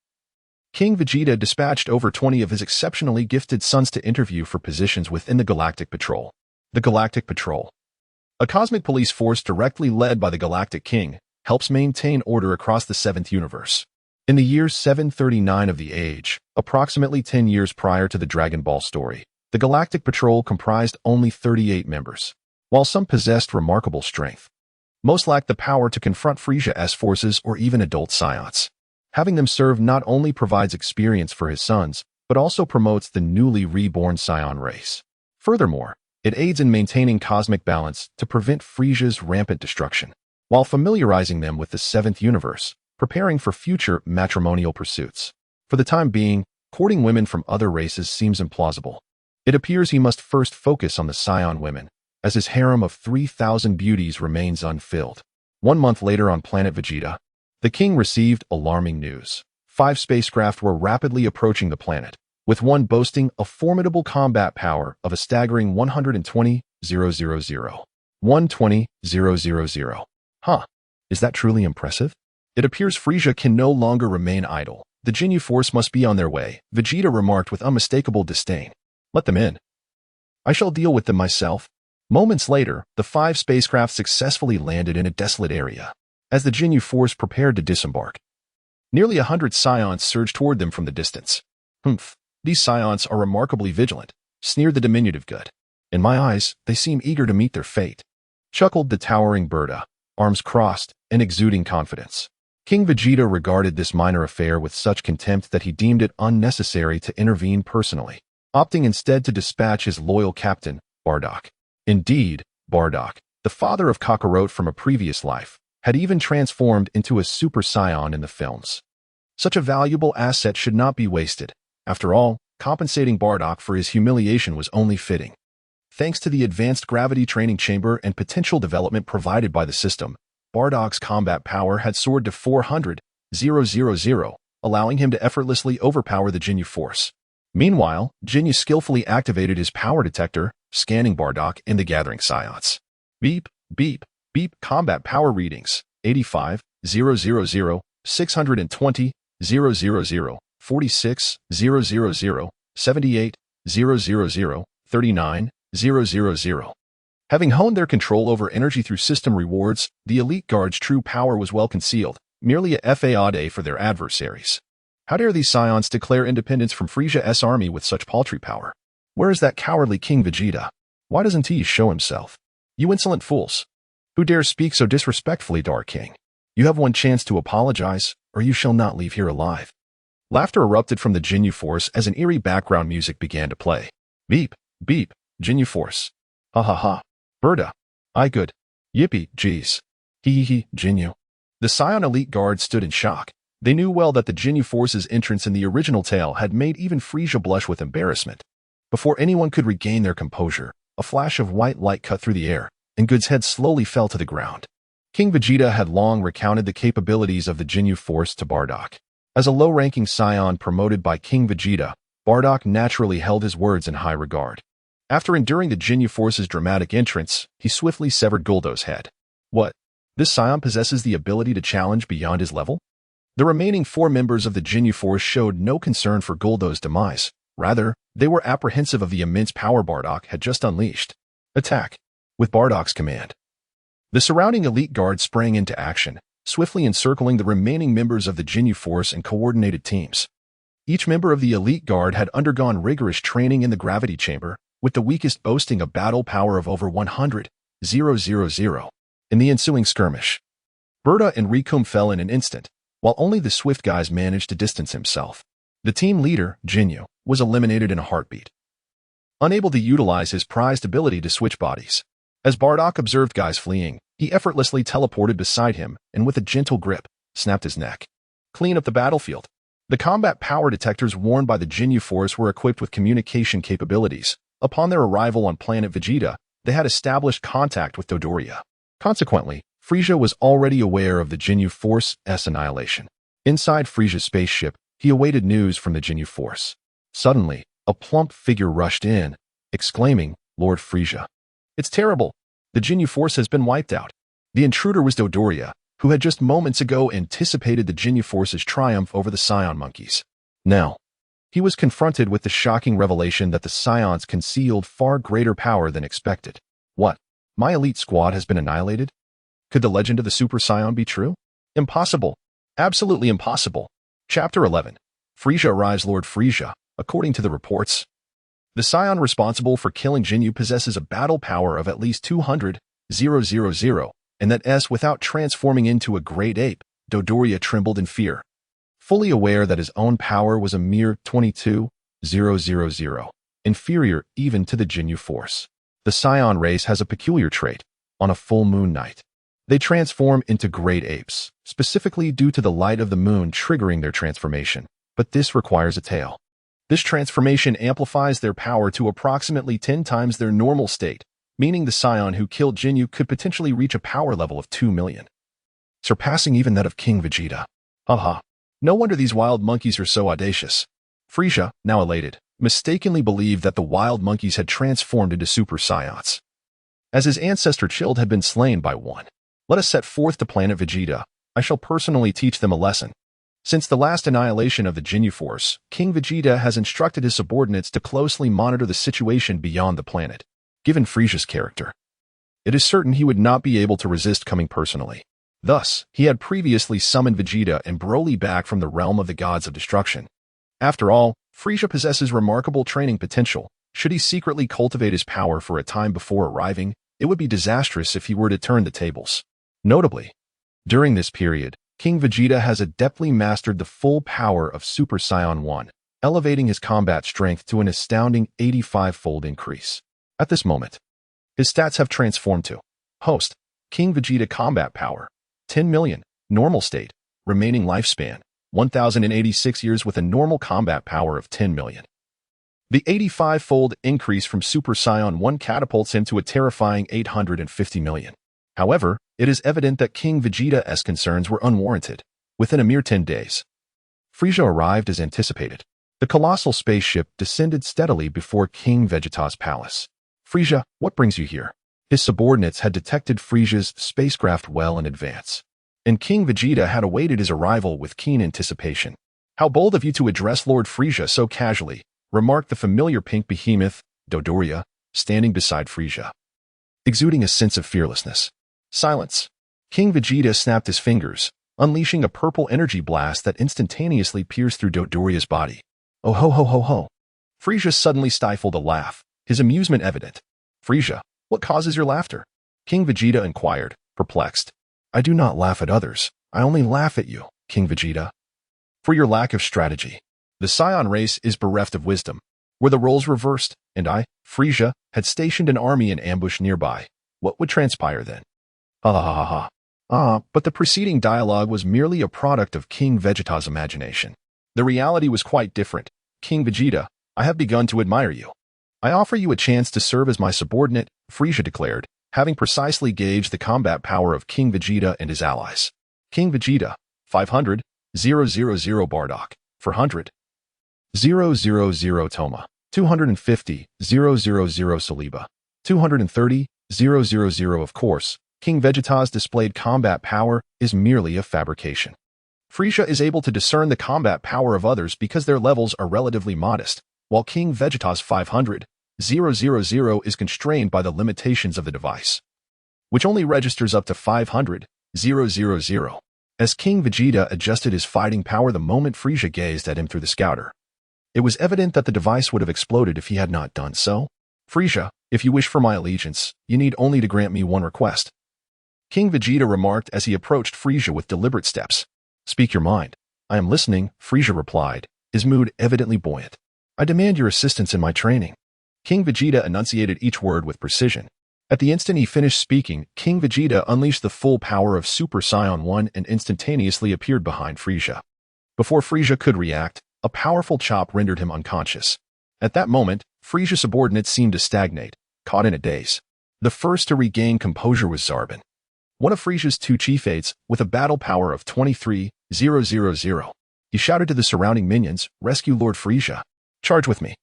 [SPEAKER 1] King Vegeta dispatched over 20 of his exceptionally gifted sons to interview for positions within the Galactic Patrol. The Galactic Patrol, a cosmic police force directly led by the Galactic King, helps maintain order across the 7th universe. In the year 739 of the age, approximately 10 years prior to the Dragon Ball story, the Galactic Patrol comprised only 38 members. While some possessed remarkable strength, most lacked the power to confront Frieza's forces or even adult Scions. Having them serve not only provides experience for his sons, but also promotes the newly reborn Scion race. Furthermore, it aids in maintaining cosmic balance to prevent Frieza's rampant destruction, while familiarizing them with the 7th universe, preparing for future matrimonial pursuits. For the time being, courting women from other races seems implausible. It appears he must first focus on the Scion women, as his harem of 3,000 beauties remains unfilled. 1 month later on planet Vegeta, the king received alarming news. 5 spacecraft were rapidly approaching the planet, with one boasting a formidable combat power of a staggering 120,000. 120,000. Is that truly impressive? It appears Frieza can no longer remain idle. The Ginyu Force must be on their way, Vegeta remarked with unmistakable disdain. Let them in. I shall deal with them myself. Moments later, the 5 spacecraft successfully landed in a desolate area. As the Ginyu Force prepared to disembark, nearly 100 Scions surged toward them from the distance. These Scions are remarkably vigilant, sneered the diminutive good. In my eyes, they seem eager to meet their fate, chuckled the towering Berta, arms crossed and exuding confidence. King Vegeta regarded this minor affair with such contempt that he deemed it unnecessary to intervene personally, opting instead to dispatch his loyal captain, Bardock. Indeed, Bardock, the father of Kakarot from a previous life, had even transformed into a Super Saiyan in the films. Such a valuable asset should not be wasted. After all, compensating Bardock for his humiliation was only fitting. Thanks to the advanced gravity training chamber and potential development provided by the system, Bardock's combat power had soared to 400,000, allowing him to effortlessly overpower the Ginyu Force. Meanwhile, Ginyu skillfully activated his power detector, scanning Bardock and the gathering scions. Beep, beep, beep. Combat power readings: 85, 000, 620, 000, 46, 000, 78, 000, 39, 000. Having honed their control over energy through system rewards, the elite guard's true power was well concealed, merely a facade for their adversaries. How dare these scions declare independence from Frieza's army with such paltry power? Where is that cowardly King Vegeta? Why doesn't he show himself? You insolent fools! Who dares speak so disrespectfully, Dark King? You have one chance to apologize, or you shall not leave here alive. Laughter erupted from the Ginyu Force as an eerie background music began to play. Beep, beep, Ginyu Force. Ha ha ha. Berta. I good. Yippee, geez. Hee hee hee, Ginyu. The Scion Elite Guard stood in shock. They knew well that the Ginyu Force's entrance in the original tale had made even Frieza blush with embarrassment. Before anyone could regain their composure, a flash of white light cut through the air, and Good's head slowly fell to the ground. King Vegeta had long recounted the capabilities of the Ginyu Force to Bardock. As a low-ranking Scion promoted by King Vegeta, Bardock naturally held his words in high regard. After enduring the Ginyu Force's dramatic entrance, he swiftly severed Guldo's head. What? This Scion possesses the ability to challenge beyond his level? The remaining 4 members of the Ginyu Force showed no concern for Guldo's demise. Rather, they were apprehensive of the immense power Bardock had just unleashed. Attack! With Bardock's command. The surrounding elite guard sprang into action, swiftly encircling the remaining members of the Ginyu Force in coordinated teams. Each member of the elite guard had undergone rigorous training in the gravity chamber, with the weakest boasting a battle power of over 100,000. In the ensuing skirmish, Berta and Rikum fell in an instant, while only the swift guys managed to distance himself. The team leader, Ginyu, was eliminated in a heartbeat. Unable to utilize his prized ability to switch bodies. As Bardock observed guys fleeing, he effortlessly teleported beside him and with a gentle grip, snapped his neck. Clean up the battlefield. The combat power detectors worn by the Ginyu Force were equipped with communication capabilities. Upon their arrival on planet Vegeta, they had established contact with Dodoria. Consequently, Frieza was already aware of the Ginyu Force's annihilation. Inside Frieza's spaceship, he awaited news from the Ginyu Force. Suddenly, a plump figure rushed in, exclaiming, "Lord Frieza. It's terrible. The Ginyu Force has been wiped out." The intruder was Dodoria, who had just moments ago anticipated the Ginyu Force's triumph over the Scion monkeys. Now, he was confronted with the shocking revelation that the Scions concealed far greater power than expected. What? My elite squad has been annihilated? Could the legend of the Super Scion be true? Impossible. Absolutely impossible. Chapter 11. Frieza arrives. Lord Frieza, according to the reports, the Scion responsible for killing Ginyu possesses a battle power of at least 200,000, and that without transforming into a great ape, Dodoria trembled in fear. Fully aware that his own power was a mere 22,000, inferior even to the Ginyu Force. The Scion race has a peculiar trait. On a full moon night, they transform into great apes, specifically due to the light of the moon triggering their transformation. But this requires a tail. This transformation amplifies their power to approximately 10 times their normal state, meaning the Scion who killed Ginyu could potentially reach a power level of 2 million, surpassing even that of King Vegeta. Haha. No wonder these wild monkeys are so audacious. Frieza, now elated, mistakenly believed that the wild monkeys had transformed into Super Scions. As his ancestor Chilled had been slain by one. Let us set forth to planet Vegeta. I shall personally teach them a lesson. Since the last annihilation of the Ginyu Force, King Vegeta has instructed his subordinates to closely monitor the situation beyond the planet. Given Frieza's character, it is certain he would not be able to resist coming personally. Thus, he had previously summoned Vegeta and Broly back from the realm of the gods of destruction. After all, Frieza possesses remarkable training potential. Should he secretly cultivate his power for a time before arriving, it would be disastrous if he were to turn the tables. Notably, during this period, King Vegeta has adeptly mastered the full power of Super Saiyan 1, elevating his combat strength to an astounding 85-fold increase. At this moment, his stats have transformed to Host, King Vegeta combat power, 10 million, normal state, remaining lifespan, 1,086 years with a normal combat power of 10 million. The 85-fold increase from Super Saiyan 1 catapults him to a terrifying 850 million. However, it is evident that King Vegeta's concerns were unwarranted. Within a mere 10 days, Frieza arrived as anticipated. The colossal spaceship descended steadily before King Vegeta's palace. Frieza, what brings you here? His subordinates had detected Frieza's spacecraft well in advance, and King Vegeta had awaited his arrival with keen anticipation. How bold of you to address Lord Frieza so casually, remarked the familiar pink behemoth, Dodoria, standing beside Frieza, exuding a sense of fearlessness. Silence. King Vegeta snapped his fingers, unleashing a purple energy blast that instantaneously pierced through Dodoria's body. Oh ho ho ho ho. Frieza suddenly stifled a laugh, his amusement evident. Frieza, what causes your laughter? King Vegeta inquired, perplexed. I do not laugh at others. I only laugh at you, King Vegeta. For your lack of strategy. The Scion race is bereft of wisdom. Were the roles reversed, and I, Frieza, had stationed an army in ambush nearby, what would transpire then? Ha ha ha ha. But the preceding dialogue was merely a product of King Vegeta's imagination. The reality was quite different. King Vegeta, I have begun to admire you. I offer you a chance to serve as my subordinate, Frieza declared, having precisely gauged the combat power of King Vegeta and his allies. King Vegeta, 500, 000 Bardock, 400, 000 Toma, 250, 000 Saliba, 230, 000 Of course, King Vegeta's displayed combat power is merely a fabrication. Frieza is able to discern the combat power of others because their levels are relatively modest, while King Vegeta's 500, 000 is constrained by the limitations of the device, which only registers up to 500, 000. As King Vegeta adjusted his fighting power the moment Frieza gazed at him through the scouter, it was evident that the device would have exploded if he had not done so. Frieza, if you wish for my allegiance, you need only to grant me one request. King Vegeta remarked as he approached Frieza with deliberate steps. Speak your mind. I am listening, Frieza replied, his mood evidently buoyant. I demand your assistance in my training. King Vegeta enunciated each word with precision. At the instant he finished speaking, King Vegeta unleashed the full power of Super Saiyan 1 and instantaneously appeared behind Frieza. Before Frieza could react, a powerful chop rendered him unconscious. At that moment, Frieza's subordinates seemed to stagnate, caught in a daze. The first to regain composure was Zarbon, one of Frieza's two chief aides, with a battle power of 23,000. He shouted to the surrounding minions, rescue Lord Frieza. Charge with me.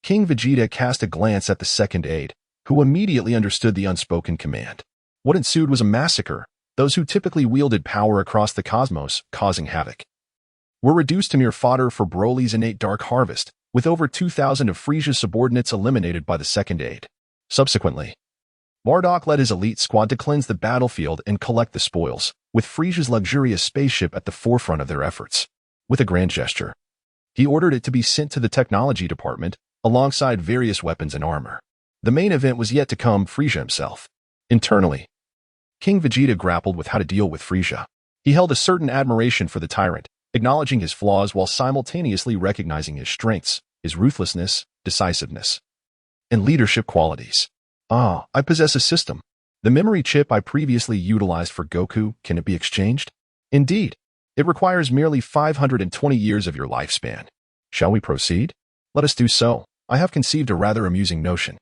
[SPEAKER 1] King Vegeta cast a glance at the second aide, who immediately understood the unspoken command. What ensued was a massacre, those who typically wielded power across the cosmos, causing havoc, were reduced to mere fodder for Broly's innate dark harvest, with over 2,000 of Frieza's subordinates eliminated by the second aide. Subsequently, Bardock led his elite squad to cleanse the battlefield and collect the spoils, with Frieza's luxurious spaceship at the forefront of their efforts. With a grand gesture, he ordered it to be sent to the technology department, alongside various weapons and armor. The main event was yet to come, Frieza himself. Internally, King Vegeta grappled with how to deal with Frieza. He held a certain admiration for the tyrant, acknowledging his flaws while simultaneously recognizing his strengths, his ruthlessness, decisiveness, and leadership qualities. I possess a system. The memory chip I previously utilized for Goku, can it be exchanged? Indeed. It requires merely 520 years of your lifespan. Shall we proceed? Let us do so. I have conceived a rather amusing notion.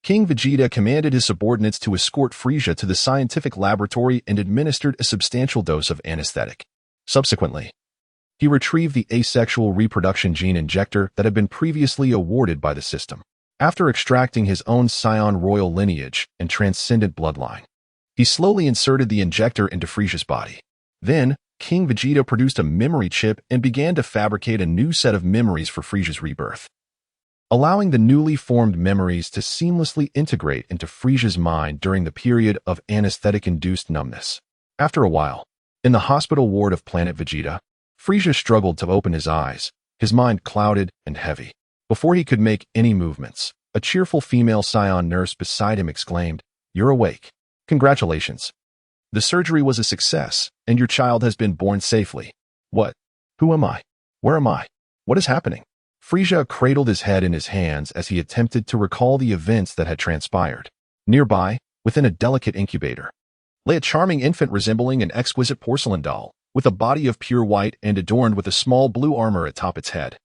[SPEAKER 1] King Vegeta commanded his subordinates to escort Frieza to the scientific laboratory and administered a substantial dose of anesthetic. Subsequently, he retrieved the asexual reproduction gene injector that had been previously awarded by the system. After extracting his own Scion royal lineage and transcendent bloodline, he slowly inserted the injector into Frieza's body. Then, King Vegeta produced a memory chip and began to fabricate a new set of memories for Frieza's rebirth, allowing the newly formed memories to seamlessly integrate into Frieza's mind during the period of anesthetic-induced numbness. After a while, in the hospital ward of Planet Vegeta, Frieza struggled to open his eyes, his mind clouded and heavy. Before he could make any movements, a cheerful female Scion nurse beside him exclaimed, "You're awake. Congratulations. The surgery was a success, and your child has been born safely." What? Who am I? Where am I? What is happening? Frieza cradled his head in his hands as he attempted to recall the events that had transpired. Nearby, within a delicate incubator, lay a charming infant resembling an exquisite porcelain doll, with a body of pure white and adorned with a small blue armor atop its head.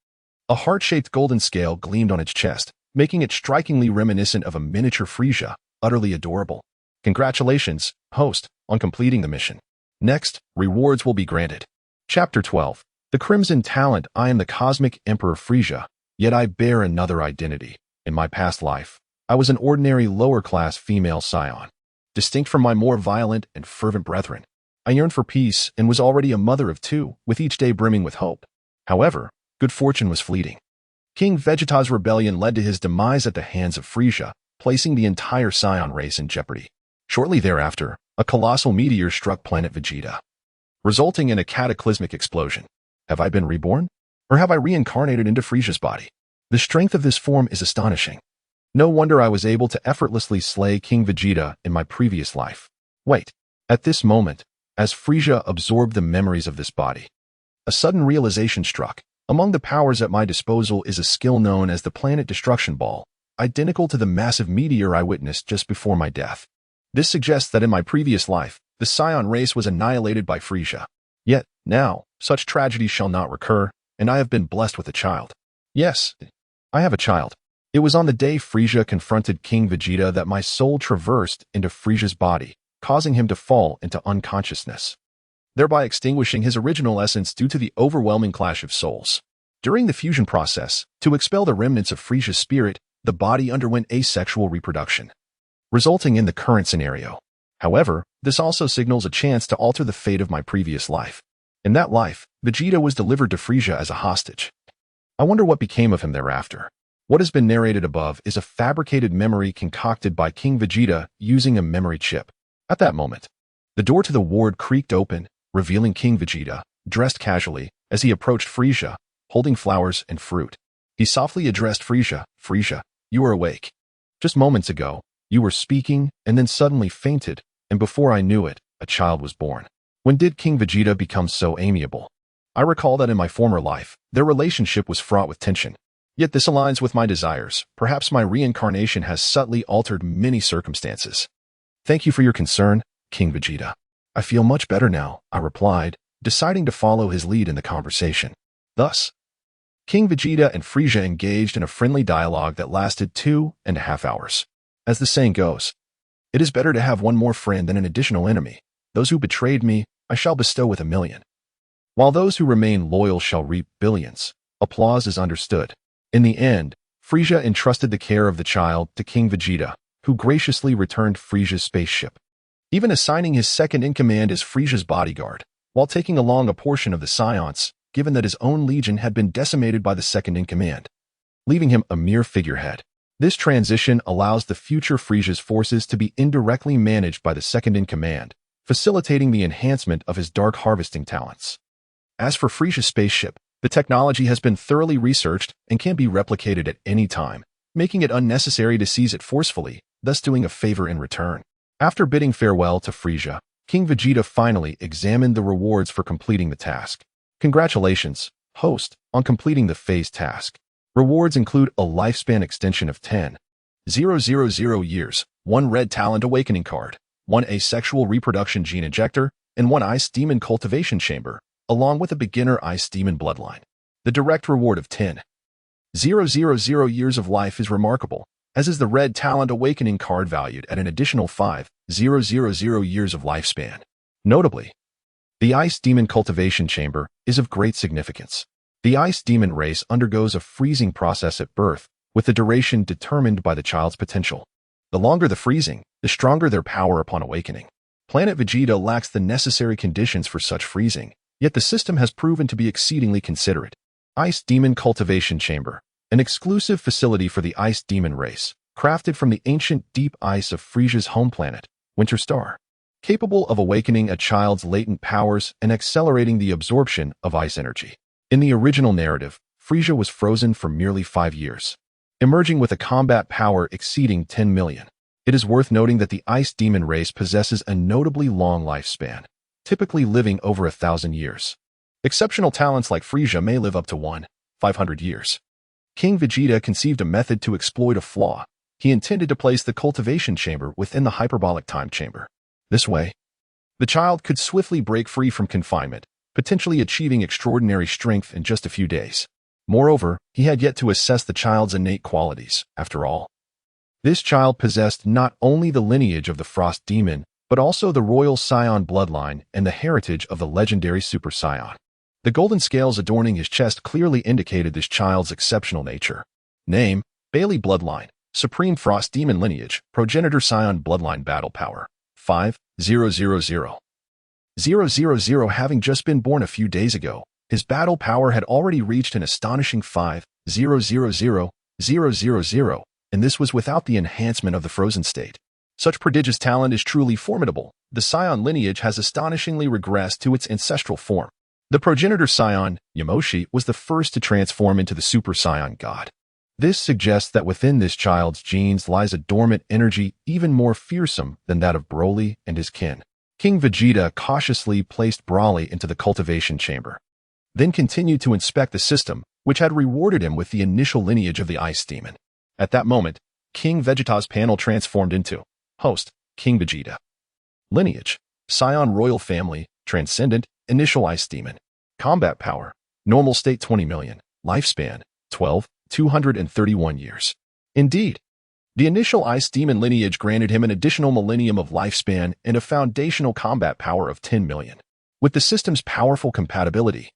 [SPEAKER 1] A heart-shaped golden scale gleamed on its chest, making it strikingly reminiscent of a miniature Frieza, utterly adorable. Congratulations, host, on completing the mission. Next, rewards will be granted. Chapter 12. The Crimson Talent. I am the Cosmic Emperor Frieza, yet I bear another identity. In my past life, I was an ordinary lower-class female scion. Distinct from my more violent and fervent brethren, I yearned for peace and was already a mother of two, with each day brimming with hope. However, good fortune was fleeting. King Vegeta's rebellion led to his demise at the hands of Frieza, placing the entire Scion race in jeopardy. Shortly thereafter, a colossal meteor struck planet Vegeta, resulting in a cataclysmic explosion. Have I been reborn? Or have I reincarnated into Frieza's body? The strength of this form is astonishing. No wonder I was able to effortlessly slay King Vegeta in my previous life. Wait. At this moment, as Frieza absorbed the memories of this body, a sudden realization struck. Among the powers at my disposal is a skill known as the Planet Destruction Ball, identical to the massive meteor I witnessed just before my death. This suggests that in my previous life, the Scion race was annihilated by Frieza. Yet, now, such tragedy shall not recur, and I have been blessed with a child. Yes, I have a child. It was on the day Frieza confronted King Vegeta that my soul traversed into Frieza's body, causing him to fall into unconsciousness, thereby extinguishing his original essence due to the overwhelming clash of souls. During the fusion process, to expel the remnants of Frieza's spirit, the body underwent asexual reproduction, resulting in the current scenario. However, this also signals a chance to alter the fate of my previous life. In that life, Vegeta was delivered to Frieza as a hostage. I wonder what became of him thereafter. What has been narrated above is a fabricated memory concocted by King Vegeta using a memory chip. At that moment, the door to the ward creaked open, revealing King Vegeta, dressed casually, as he approached Frieza, holding flowers and fruit. He softly addressed Frieza, "Frieza, you are awake. Just moments ago, you were speaking and then suddenly fainted, and before I knew it, a child was born. When did King Vegeta become so amiable? I recall that in my former life, their relationship was fraught with tension. Yet this aligns with my desires. Perhaps my reincarnation has subtly altered many circumstances. Thank you for your concern, King Vegeta. I feel much better now," I replied, deciding to follow his lead in the conversation. Thus, King Vegeta and Frieza engaged in a friendly dialogue that lasted 2.5 hours. As the saying goes, it is better to have one more friend than an additional enemy. Those who betrayed me, I shall bestow with 1,000,000. While those who remain loyal shall reap billions. Applause is understood. In the end, Frieza entrusted the care of the child to King Vegeta, who graciously returned Frieza's spaceship, even assigning his second-in-command as Frieza's bodyguard, while taking along a portion of the Scions, given that his own legion had been decimated by the second-in-command, leaving him a mere figurehead. This transition allows the future Frieza's forces to be indirectly managed by the second-in-command, facilitating the enhancement of his dark harvesting talents. As for Frieza's spaceship, the technology has been thoroughly researched and can be replicated at any time, making it unnecessary to seize it forcefully, thus doing a favor in return. After bidding farewell to Frieza, King Vegeta finally examined the rewards for completing the task. Congratulations, host, on completing the phase task. Rewards include a lifespan extension of 10,000 years, 1 red talent awakening card, 1 asexual reproduction gene injector, and 1 ice demon cultivation chamber, along with a beginner ice demon bloodline. The direct reward of 10,000 years of life is remarkable, as is the red talent awakening card valued at an additional 5,000 years of lifespan. Notably, the ice demon cultivation chamber is of great significance. The ice demon race undergoes a freezing process at birth, with the duration determined by the child's potential. The longer the freezing, the stronger their power upon awakening. Planet Vegeta lacks the necessary conditions for such freezing, yet the system has proven to be exceedingly considerate. Ice Demon Cultivation Chamber, an exclusive facility for the Ice Demon race, crafted from the ancient deep ice of Frieza's home planet, Winter Star, capable of awakening a child's latent powers and accelerating the absorption of ice energy. In the original narrative, Frieza was frozen for merely 5 years, emerging with a combat power exceeding 10 million. It is worth noting that the Ice Demon race possesses a notably long lifespan, typically living over 1,000 years. Exceptional talents like Frieza may live up to 1,500 years. King Vegeta conceived a method to exploit a flaw. He intended to place the cultivation chamber within the hyperbolic time chamber. This way, the child could swiftly break free from confinement, potentially achieving extraordinary strength in just a few days. Moreover, he had yet to assess the child's innate qualities. After all, this child possessed not only the lineage of the Frost Demon, but also the royal Scion bloodline and the heritage of the legendary Super Scion. The golden scales adorning his chest clearly indicated this child's exceptional nature. Name: Bailey bloodline, Supreme Frost Demon Lineage, Progenitor Scion Bloodline Battle Power, 5,000. Having just been born a few days ago, his battle power had already reached an astonishing 5,000, and this was without the enhancement of the frozen state. Such prodigious talent is truly formidable. The Scion lineage has astonishingly regressed to its ancestral form. The progenitor Scion, Yamoshi, was the first to transform into the Super Scion God. This suggests that within this child's genes lies a dormant energy even more fearsome than that of Broly and his kin. King Vegeta cautiously placed Broly into the cultivation chamber, then continued to inspect the system, which had rewarded him with the initial lineage of the Ice Demon. At that moment, King Vegeta's panel transformed into Host, King Vegeta. Lineage, Scion Royal Family, Transcendent, Initial Ice Demon. Combat Power, Normal State 20 million, Lifespan, 231 years. Indeed, the initial Ice Demon lineage granted him an additional millennium of lifespan and a foundational combat power of 10 million. With the system's powerful compatibility,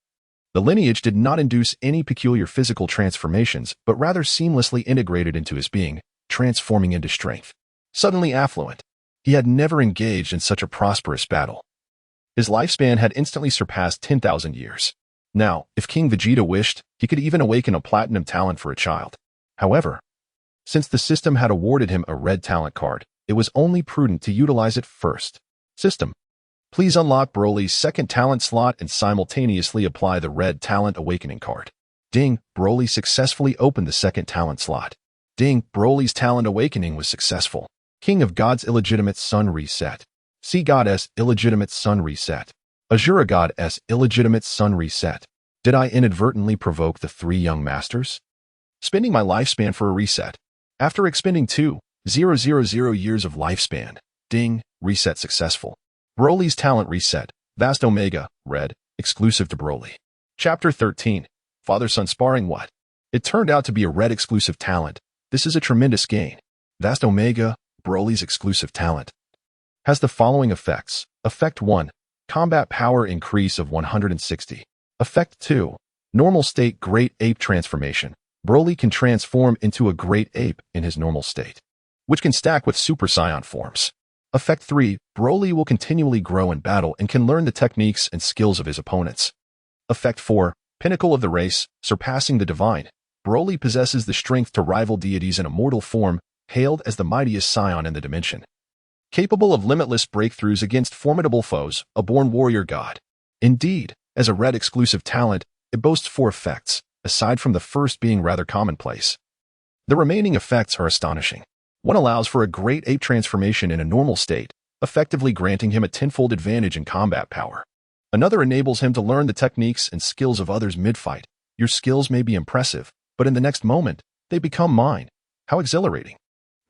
[SPEAKER 1] the lineage did not induce any peculiar physical transformations, but rather seamlessly integrated into his being, transforming into strength. Suddenly affluent, he had never engaged in such a prosperous battle. His lifespan had instantly surpassed 10,000 years. Now, if King Vegeta wished, he could even awaken a platinum talent for a child. However, since the system had awarded him a red talent card, it was only prudent to utilize it first. System, please unlock Broly's second talent slot and simultaneously apply the red talent awakening card. Ding, Broly successfully opened the second talent slot. Ding, Broly's talent awakening was successful. King of God's illegitimate son reset. Sea Goddess illegitimate son reset. Azura Goddess illegitimate son reset. Did I inadvertently provoke the three young masters? Spending my lifespan for a reset. After expending 2,000 years of lifespan, ding, reset successful. Broly's talent reset, Vast Omega, red, exclusive to Broly. Chapter 13, Father-Son Sparring What? It turned out to be a red exclusive talent. This is a tremendous gain. Vast Omega, Broly's exclusive talent, has the following effects. Effect 1, combat power increase of 160. Effect 2, normal state Great Ape transformation. Broly can transform into a Great Ape in his normal state, which can stack with Super Saiyan forms. Effect 3, Broly will continually grow in battle and can learn the techniques and skills of his opponents. Effect 4, pinnacle of the race, surpassing the divine. Broly possesses the strength to rival deities in a mortal form, hailed as the mightiest Scion in the dimension. Capable of limitless breakthroughs against formidable foes, a born warrior god. Indeed, as a red exclusive talent, it boasts 4 effects, aside from the first being rather commonplace. The remaining effects are astonishing. One allows for a Great Ape transformation in a normal state, effectively granting him a tenfold advantage in combat power. Another enables him to learn the techniques and skills of others mid-fight. Your skills may be impressive, but in the next moment, they become mine. How exhilarating.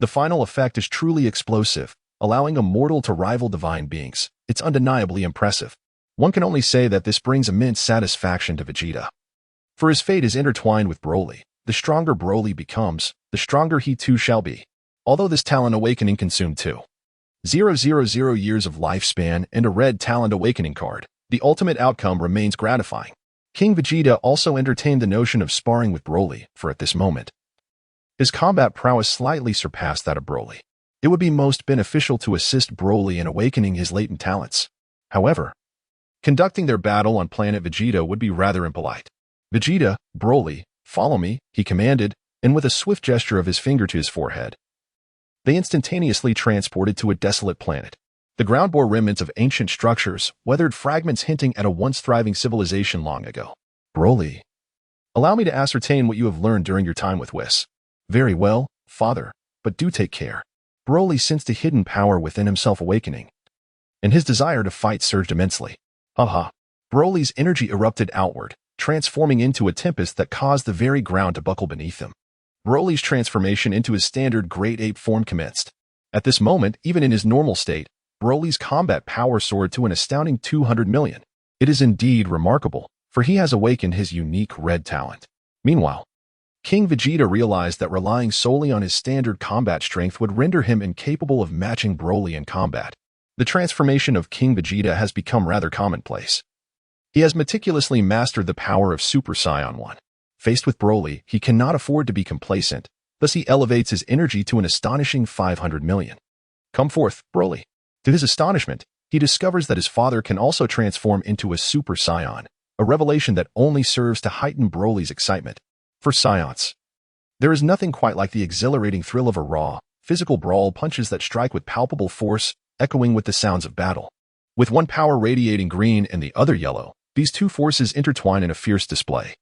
[SPEAKER 1] The final effect is truly explosive, allowing a mortal to rival divine beings. It's undeniably impressive. One can only say that this brings immense satisfaction to Vegeta. For his fate is intertwined with Broly. The stronger Broly becomes, the stronger he too shall be. Although this talent awakening consumed 2,000 years of lifespan and a red talent awakening card, the ultimate outcome remains gratifying. King Vegeta also entertained the notion of sparring with Broly, for at this moment, his combat prowess slightly surpassed that of Broly. It would be most beneficial to assist Broly in awakening his latent talents. However, conducting their battle on planet Vegeta would be rather impolite. Vegeta, Broly, follow me, he commanded, and with a swift gesture of his finger to his forehead, they instantaneously transported to a desolate planet. The ground bore remnants of ancient structures, weathered fragments hinting at a once thriving civilization long ago. Broly, allow me to ascertain what you have learned during your time with Whis. Very well, father, but do take care. Broly sensed a hidden power within himself awakening, and his desire to fight surged immensely. Haha. Broly's energy erupted outward, transforming into a tempest that caused the very ground to buckle beneath him. Broly's transformation into his standard Great Ape form commenced. At this moment, even in his normal state, Broly's combat power soared to an astounding 200 million. It is indeed remarkable, for he has awakened his unique red talent. Meanwhile, King Vegeta realized that relying solely on his standard combat strength would render him incapable of matching Broly in combat. The transformation of King Vegeta has become rather commonplace. He has meticulously mastered the power of Super Saiyan 1. Faced with Broly, he cannot afford to be complacent. Thus he elevates his energy to an astonishing 500 million. Come forth, Broly. To his astonishment, he discovers that his father can also transform into a Super Saiyan, a revelation that only serves to heighten Broly's excitement. For Saiyans, there is nothing quite like the exhilarating thrill of a raw, physical brawl, punches that strike with palpable force, echoing with the sounds of battle. With one power radiating green and the other yellow, these two forces intertwine in a fierce display.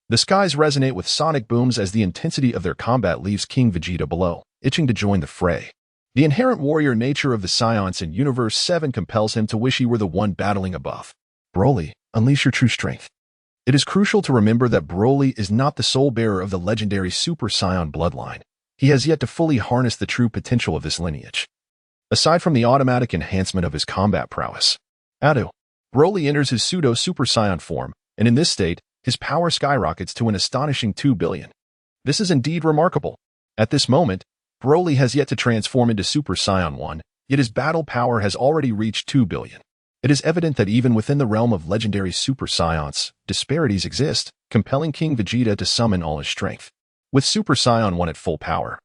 [SPEAKER 1] The skies resonate with sonic booms as the intensity of their combat leaves King Vegeta below, itching to join the fray. The inherent warrior nature of the Saiyans in Universe 7 compels him to wish he were the one battling above. Broly, unleash your true strength. It is crucial to remember that Broly is not the sole bearer of the legendary Super Saiyan bloodline. He has yet to fully harness the true potential of this lineage. Aside from the automatic enhancement of his combat prowess, Broly enters his pseudo-Super Saiyan form, and in this state, his power skyrockets to an astonishing 2 billion. This is indeed remarkable. At this moment, Broly has yet to transform into Super Saiyan 1, yet his battle power has already reached 2 billion. It is evident that even within the realm of legendary Super Saiyans, disparities exist, compelling King Vegeta to summon all his strength. With Super Saiyan 1 at full power,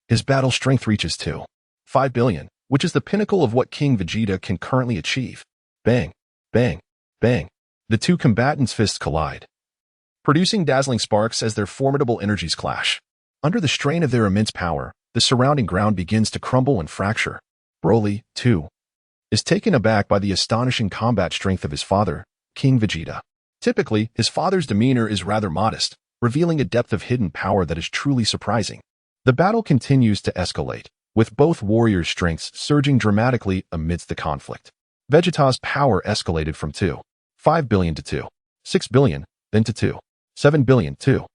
[SPEAKER 1] his battle strength reaches to 5 billion, which is the pinnacle of what King Vegeta can currently achieve. Bang, bang, bang. The two combatants' fists collide, producing dazzling sparks as their formidable energies clash. Under the strain of their immense power, the surrounding ground begins to crumble and fracture. Broly, too, is taken aback by the astonishing combat strength of his father, King Vegeta. Typically, his father's demeanor is rather modest, revealing a depth of hidden power that is truly surprising. The battle continues to escalate, with both warriors' strengths surging dramatically amidst the conflict. Vegeta's power escalated from 5 billion to 6 billion, then to 7 billion to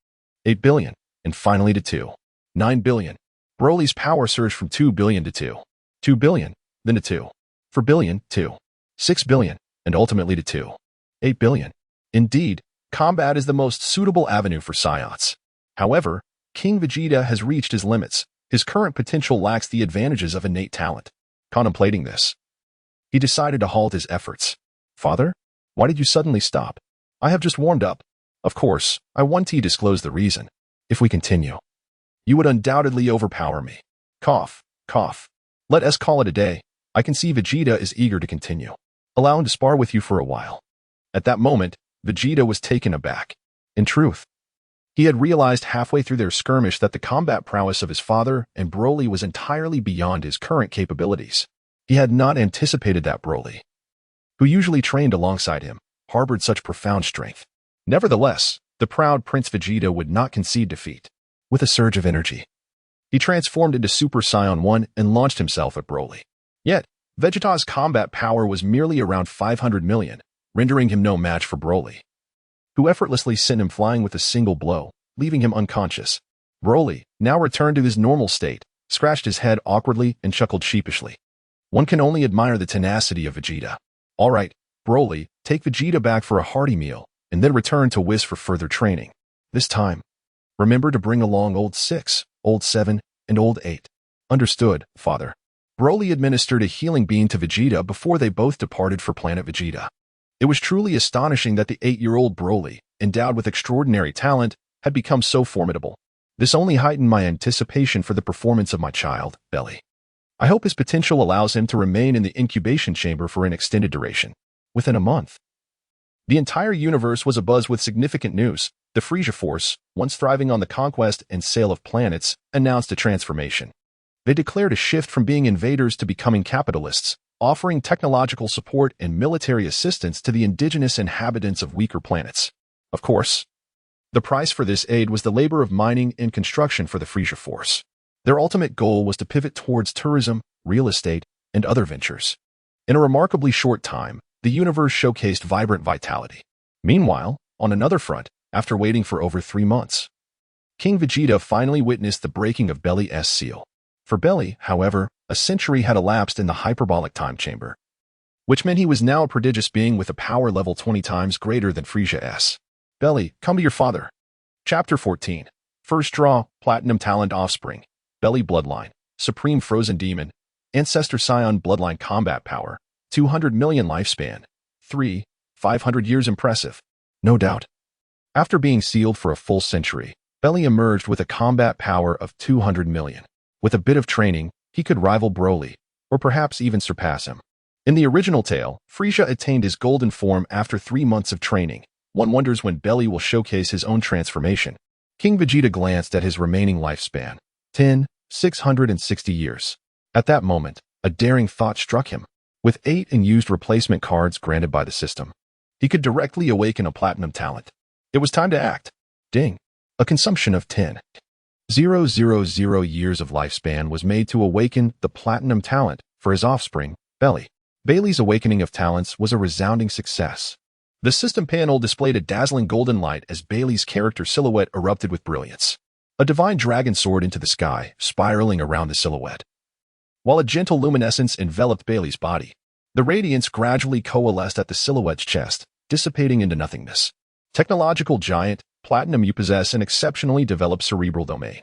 [SPEAKER 1] 8 billion, and finally to 9 billion. Broly's power surged from 2 billion to 2 billion, then to 4 billion to 6 billion, and ultimately to 8 billion. Indeed, combat is the most suitable avenue for Saiyans. However, King Vegeta has reached his limits. His current potential lacks the advantages of innate talent. Contemplating this, he decided to halt his efforts. Father, why did you suddenly stop? I have just warmed up. Of course, I want to disclose the reason. If we continue, you would undoubtedly overpower me. Cough, cough. Let us call it a day. I can see Vegeta is eager to continue. Allow him to spar with you for a while. At that moment, Vegeta was taken aback. In truth, he had realized halfway through their skirmish that the combat prowess of his father and Broly was entirely beyond his current capabilities. He had not anticipated that Broly, who usually trained alongside him, harbored such profound strength. Nevertheless, the proud Prince Vegeta would not concede defeat. With a surge of energy, he transformed into Super Saiyan 1 and launched himself at Broly. Yet, Vegeta's combat power was merely around 500 million, rendering him no match for Broly, who effortlessly sent him flying with a single blow, leaving him unconscious. Broly, now returned to his normal state, scratched his head awkwardly and chuckled sheepishly. One can only admire the tenacity of Vegeta. All right, Broly, take Vegeta back for a hearty meal, and then return to Whis for further training. This time, remember to bring along Old 6, Old 7, and Old 8. Understood, Father. Broly administered a healing beam to Vegeta before they both departed for planet Vegeta. It was truly astonishing that the 8-year-old Broly, endowed with extraordinary talent, had become so formidable. This only heightened my anticipation for the performance of my child, Belly. I hope his potential allows him to remain in the incubation chamber for an extended duration. Within a month, the entire universe was abuzz with significant news. The Frieza Force, once thriving on the conquest and sale of planets, announced a transformation. They declared a shift from being invaders to becoming capitalists, offering technological support and military assistance to the indigenous inhabitants of weaker planets. Of course, the price for this aid was the labor of mining and construction for the Frieza Force. Their ultimate goal was to pivot towards tourism, real estate, and other ventures. In a remarkably short time, the universe showcased vibrant vitality. Meanwhile, on another front, after waiting for over 3 months, King Vegeta finally witnessed the breaking of Belly's seal. For Belly, however, a century had elapsed in the hyperbolic time chamber, which meant he was now a prodigious being with a power level 20 times greater than Frieza's. Belly, come to your father. Chapter 14. First Draw, Platinum Talent Offspring, Belly Bloodline, Supreme Frozen Demon, Ancestor Scion Bloodline Combat Power, 200 million lifespan, 500 years impressive. No doubt. After being sealed for a full century, Belly emerged with a combat power of 200 million. With a bit of training, he could rival Broly, or perhaps even surpass him. In the original tale, Frieza attained his golden form after 3 months of training. One wonders when Belly will showcase his own transformation. King Vegeta glanced at his remaining lifespan. 660 years. At that moment, a daring thought struck him. With 8 unused replacement cards granted by the system, he could directly awaken a platinum talent. It was time to act. Ding. A consumption of 10,000 years of lifespan was made to awaken the platinum talent for his offspring, Belly. Bailey's awakening of talents was a resounding success. The system panel displayed a dazzling golden light as Bailey's character silhouette erupted with brilliance. A divine dragon soared into the sky, spiraling around the silhouette. While a gentle luminescence enveloped Bailey's body, the radiance gradually coalesced at the silhouette's chest, dissipating into nothingness. Technological giant, Platinum, you possess an exceptionally developed cerebral domain.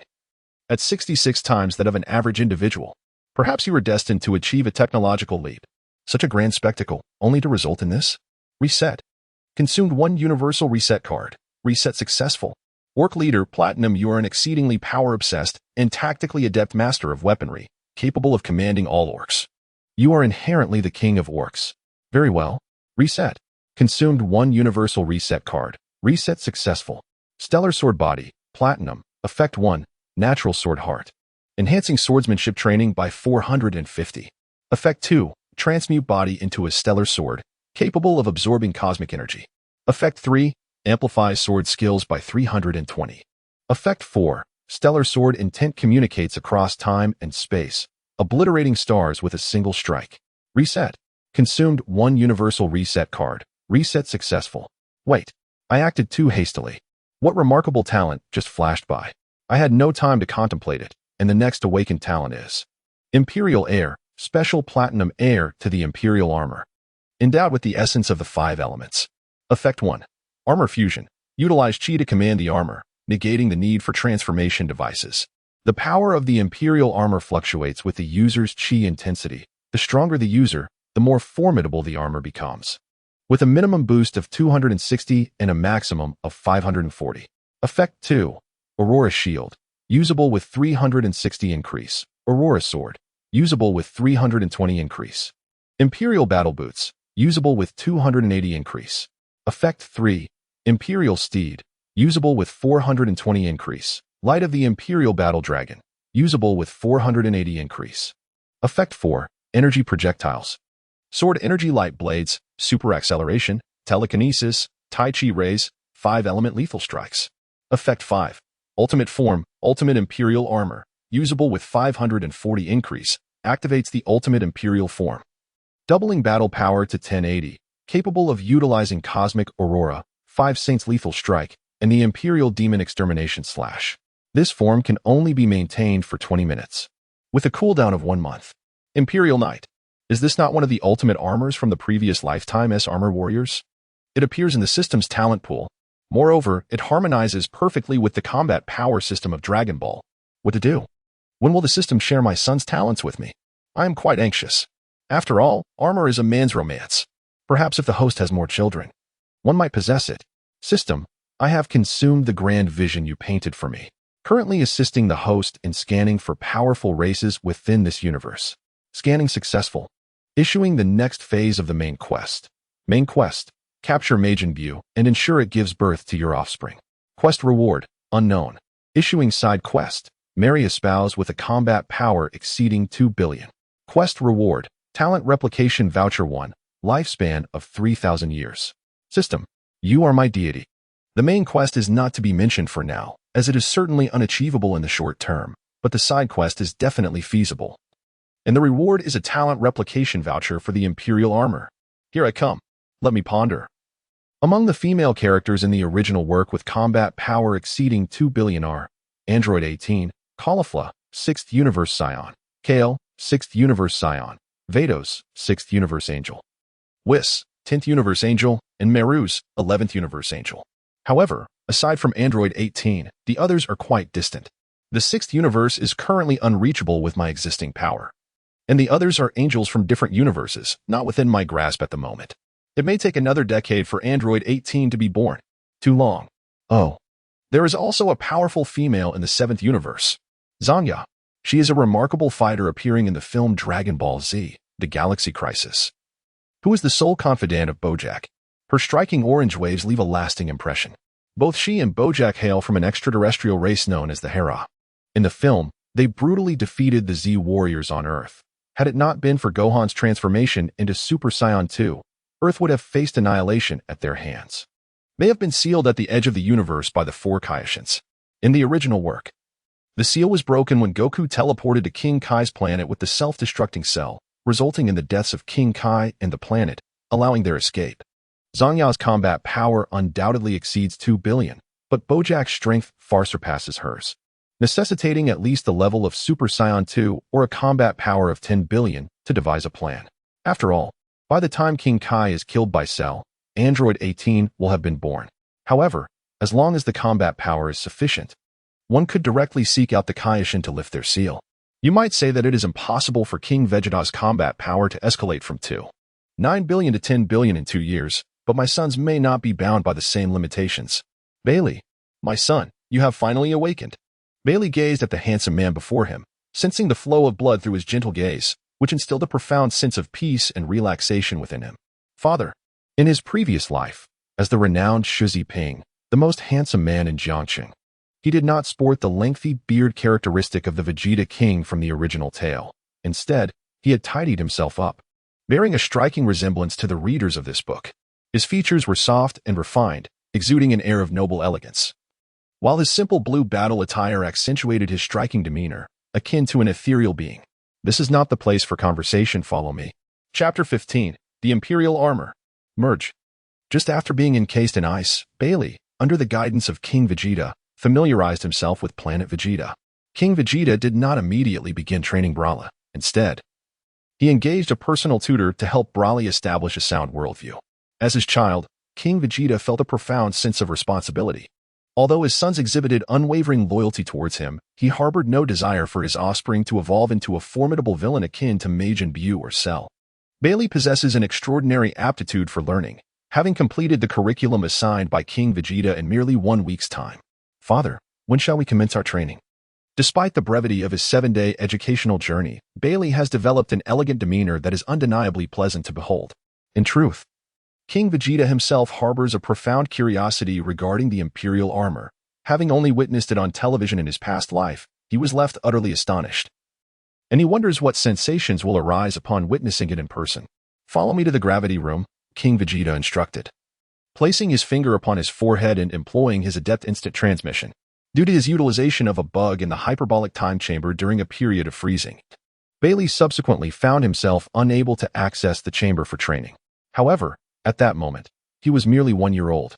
[SPEAKER 1] At 66 times that of an average individual, perhaps you are destined to achieve a technological leap. Such a grand spectacle, only to result in this? Reset. Consumed 1 universal reset card. Reset successful. Orc leader, Platinum, you are an exceedingly power-obsessed and tactically adept master of weaponry, capable of commanding all orcs. You are inherently the king of orcs. Very well. Reset. Consumed 1 universal reset card. Reset successful. Stellar sword body, Platinum, effect 1, natural sword heart. Enhancing swordsmanship training by 450. Effect 2, transmute body into a stellar sword, capable of absorbing cosmic energy. Effect 3, amplifies sword skills by 320. Effect 4, stellar sword intent communicates across time and space, obliterating stars with a single strike. Reset. Consumed 1 universal reset card. Reset successful. Wait, I acted too hastily. What remarkable talent just flashed by. I had no time to contemplate it, and the next awakened talent is Imperial Heir, special platinum heir to the Imperial armor. Endowed with the essence of the 5 elements. Effect 1. Armor fusion. Utilize chi to command the armor, negating the need for transformation devices. The power of the Imperial armor fluctuates with the user's chi intensity. The stronger the user, the more formidable the armor becomes. With a minimum boost of 260 and a maximum of 540. Effect 2. Aurora Shield. Usable with 360 increase. Aurora Sword. Usable with 320 increase. Imperial Battle Boots. Usable with 280 increase. Effect 3. Imperial Steed. Usable with 420 increase. Light of the Imperial Battle Dragon. Usable with 480 increase. Effect 4. Energy Projectiles. Sword Energy Light Blades, Super Acceleration, Telekinesis, Tai Chi Rays, 5-element lethal strikes. Effect 5. Ultimate Form, Ultimate Imperial Armor, usable with 540 increase, activates the Ultimate Imperial Form. Doubling battle power to 1080, capable of utilizing Cosmic Aurora, 5 Saints Lethal Strike, and the Imperial Demon Extermination Slash. This form can only be maintained for 20 minutes, with a cooldown of 1 month. Imperial Knight. Is this not one of the ultimate armors from the previous lifetime S Armor Warriors? It appears in the system's talent pool. Moreover, it harmonizes perfectly with the combat power system of Dragon Ball. What to do? When will the system share my son's talents with me? I am quite anxious. After all, armor is a man's romance. Perhaps if the host has more children, one might possess it. System, I have consumed the grand vision you painted for me. Currently assisting the host in scanning for powerful races within this universe. Scanning successful. Issuing the next phase of the main quest. Main quest. Capture Majin Buu and ensure it gives birth to your offspring. Quest reward. Unknown. Issuing side quest. Marry a spouse with a combat power exceeding 2 billion. Quest reward. Talent replication voucher 1. Lifespan of 3,000 years. System. You are my deity. The main quest is not to be mentioned for now, as it is certainly unachievable in the short term, but the side quest is definitely feasible. And the reward is a talent replication voucher for the Imperial armor. Here I come. Let me ponder. Among the female characters in the original work with combat power exceeding 2 billion are Android 18, Caulifla, 6th Universe Scion, Kale, 6th Universe Scion, Vados, 6th Universe Angel, Whis, 10th Universe Angel, and Meruz, 11th Universe Angel. However, aside from Android 18, the others are quite distant. The 6th universe is currently unreachable with my existing power. And the others are angels from different universes, not within my grasp at the moment. It may take another decade for Android 18 to be born. Too long. Oh. There is also a powerful female in the 7th universe, Zanya. She is a remarkable fighter appearing in the film Dragon Ball Z, The Galaxy Crisis, who is the sole confidant of Bojack. Her striking orange waves leave a lasting impression. Both she and Bojack hail from an extraterrestrial race known as the Hera. In the film, they brutally defeated the Z warriors on Earth. Had it not been for Gohan's transformation into Super Saiyan 2, Earth would have faced annihilation at their hands. They have been sealed at the edge of the universe by the 4 Kaioshins. In the original work, the seal was broken when Goku teleported to King Kai's planet with the self-destructing cell, resulting in the deaths of King Kai and the planet, allowing their escape. Zanya's combat power undoubtedly exceeds 2 billion, but Bojack's strength far surpasses hers, necessitating at least the level of Super Saiyan 2 or a combat power of 10 billion to devise a plan. After all, by the time King Kai is killed by Cell, Android 18 will have been born. However, as long as the combat power is sufficient, one could directly seek out the Kaioshin to lift their seal. You might say that it is impossible for King Vegeta's combat power to escalate from 2.9 billion to 10 billion in 2 years, but my sons may not be bound by the same limitations. Bailey, my son, you have finally awakened. Bailey gazed at the handsome man before him, sensing the flow of blood through his gentle gaze, which instilled a profound sense of peace and relaxation within him. Father, in his previous life, as the renowned Shuzi Ping, the most handsome man in Jiangxing, he did not sport the lengthy beard characteristic of the Vegeta King from the original tale. Instead, he had tidied himself up, bearing a striking resemblance to the readers of this book. His features were soft and refined, exuding an air of noble elegance, while his simple blue battle attire accentuated his striking demeanor, akin to an ethereal being. This is not the place for conversation, follow me. Chapter 15, The Imperial Armor. Merge. Just after being encased in ice, Bailey, under the guidance of King Vegeta, familiarized himself with planet Vegeta. King Vegeta did not immediately begin training Broly. Instead, he engaged a personal tutor to help Broly establish a sound worldview. As his child, King Vegeta felt a profound sense of responsibility. Although his sons exhibited unwavering loyalty towards him, he harbored no desire for his offspring to evolve into a formidable villain akin to Majin Buu or Cell. Bailey possesses an extraordinary aptitude for learning, having completed the curriculum assigned by King Vegeta in merely 1 week's time. Father, when shall we commence our training? Despite the brevity of his 7-day educational journey, Bailey has developed an elegant demeanor that is undeniably pleasant to behold. In truth, King Vegeta himself harbors a profound curiosity regarding the Imperial armor. Having only witnessed it on television in his past life, he was left utterly astonished. And he wonders what sensations will arise upon witnessing it in person. Follow me to the gravity room, King Vegeta instructed, placing his finger upon his forehead and employing his adept instant transmission. Due to his utilization of a bug in the hyperbolic time chamber during a period of freezing, Bailey subsequently found himself unable to access the chamber for training. However, at that moment, he was merely 1 year old,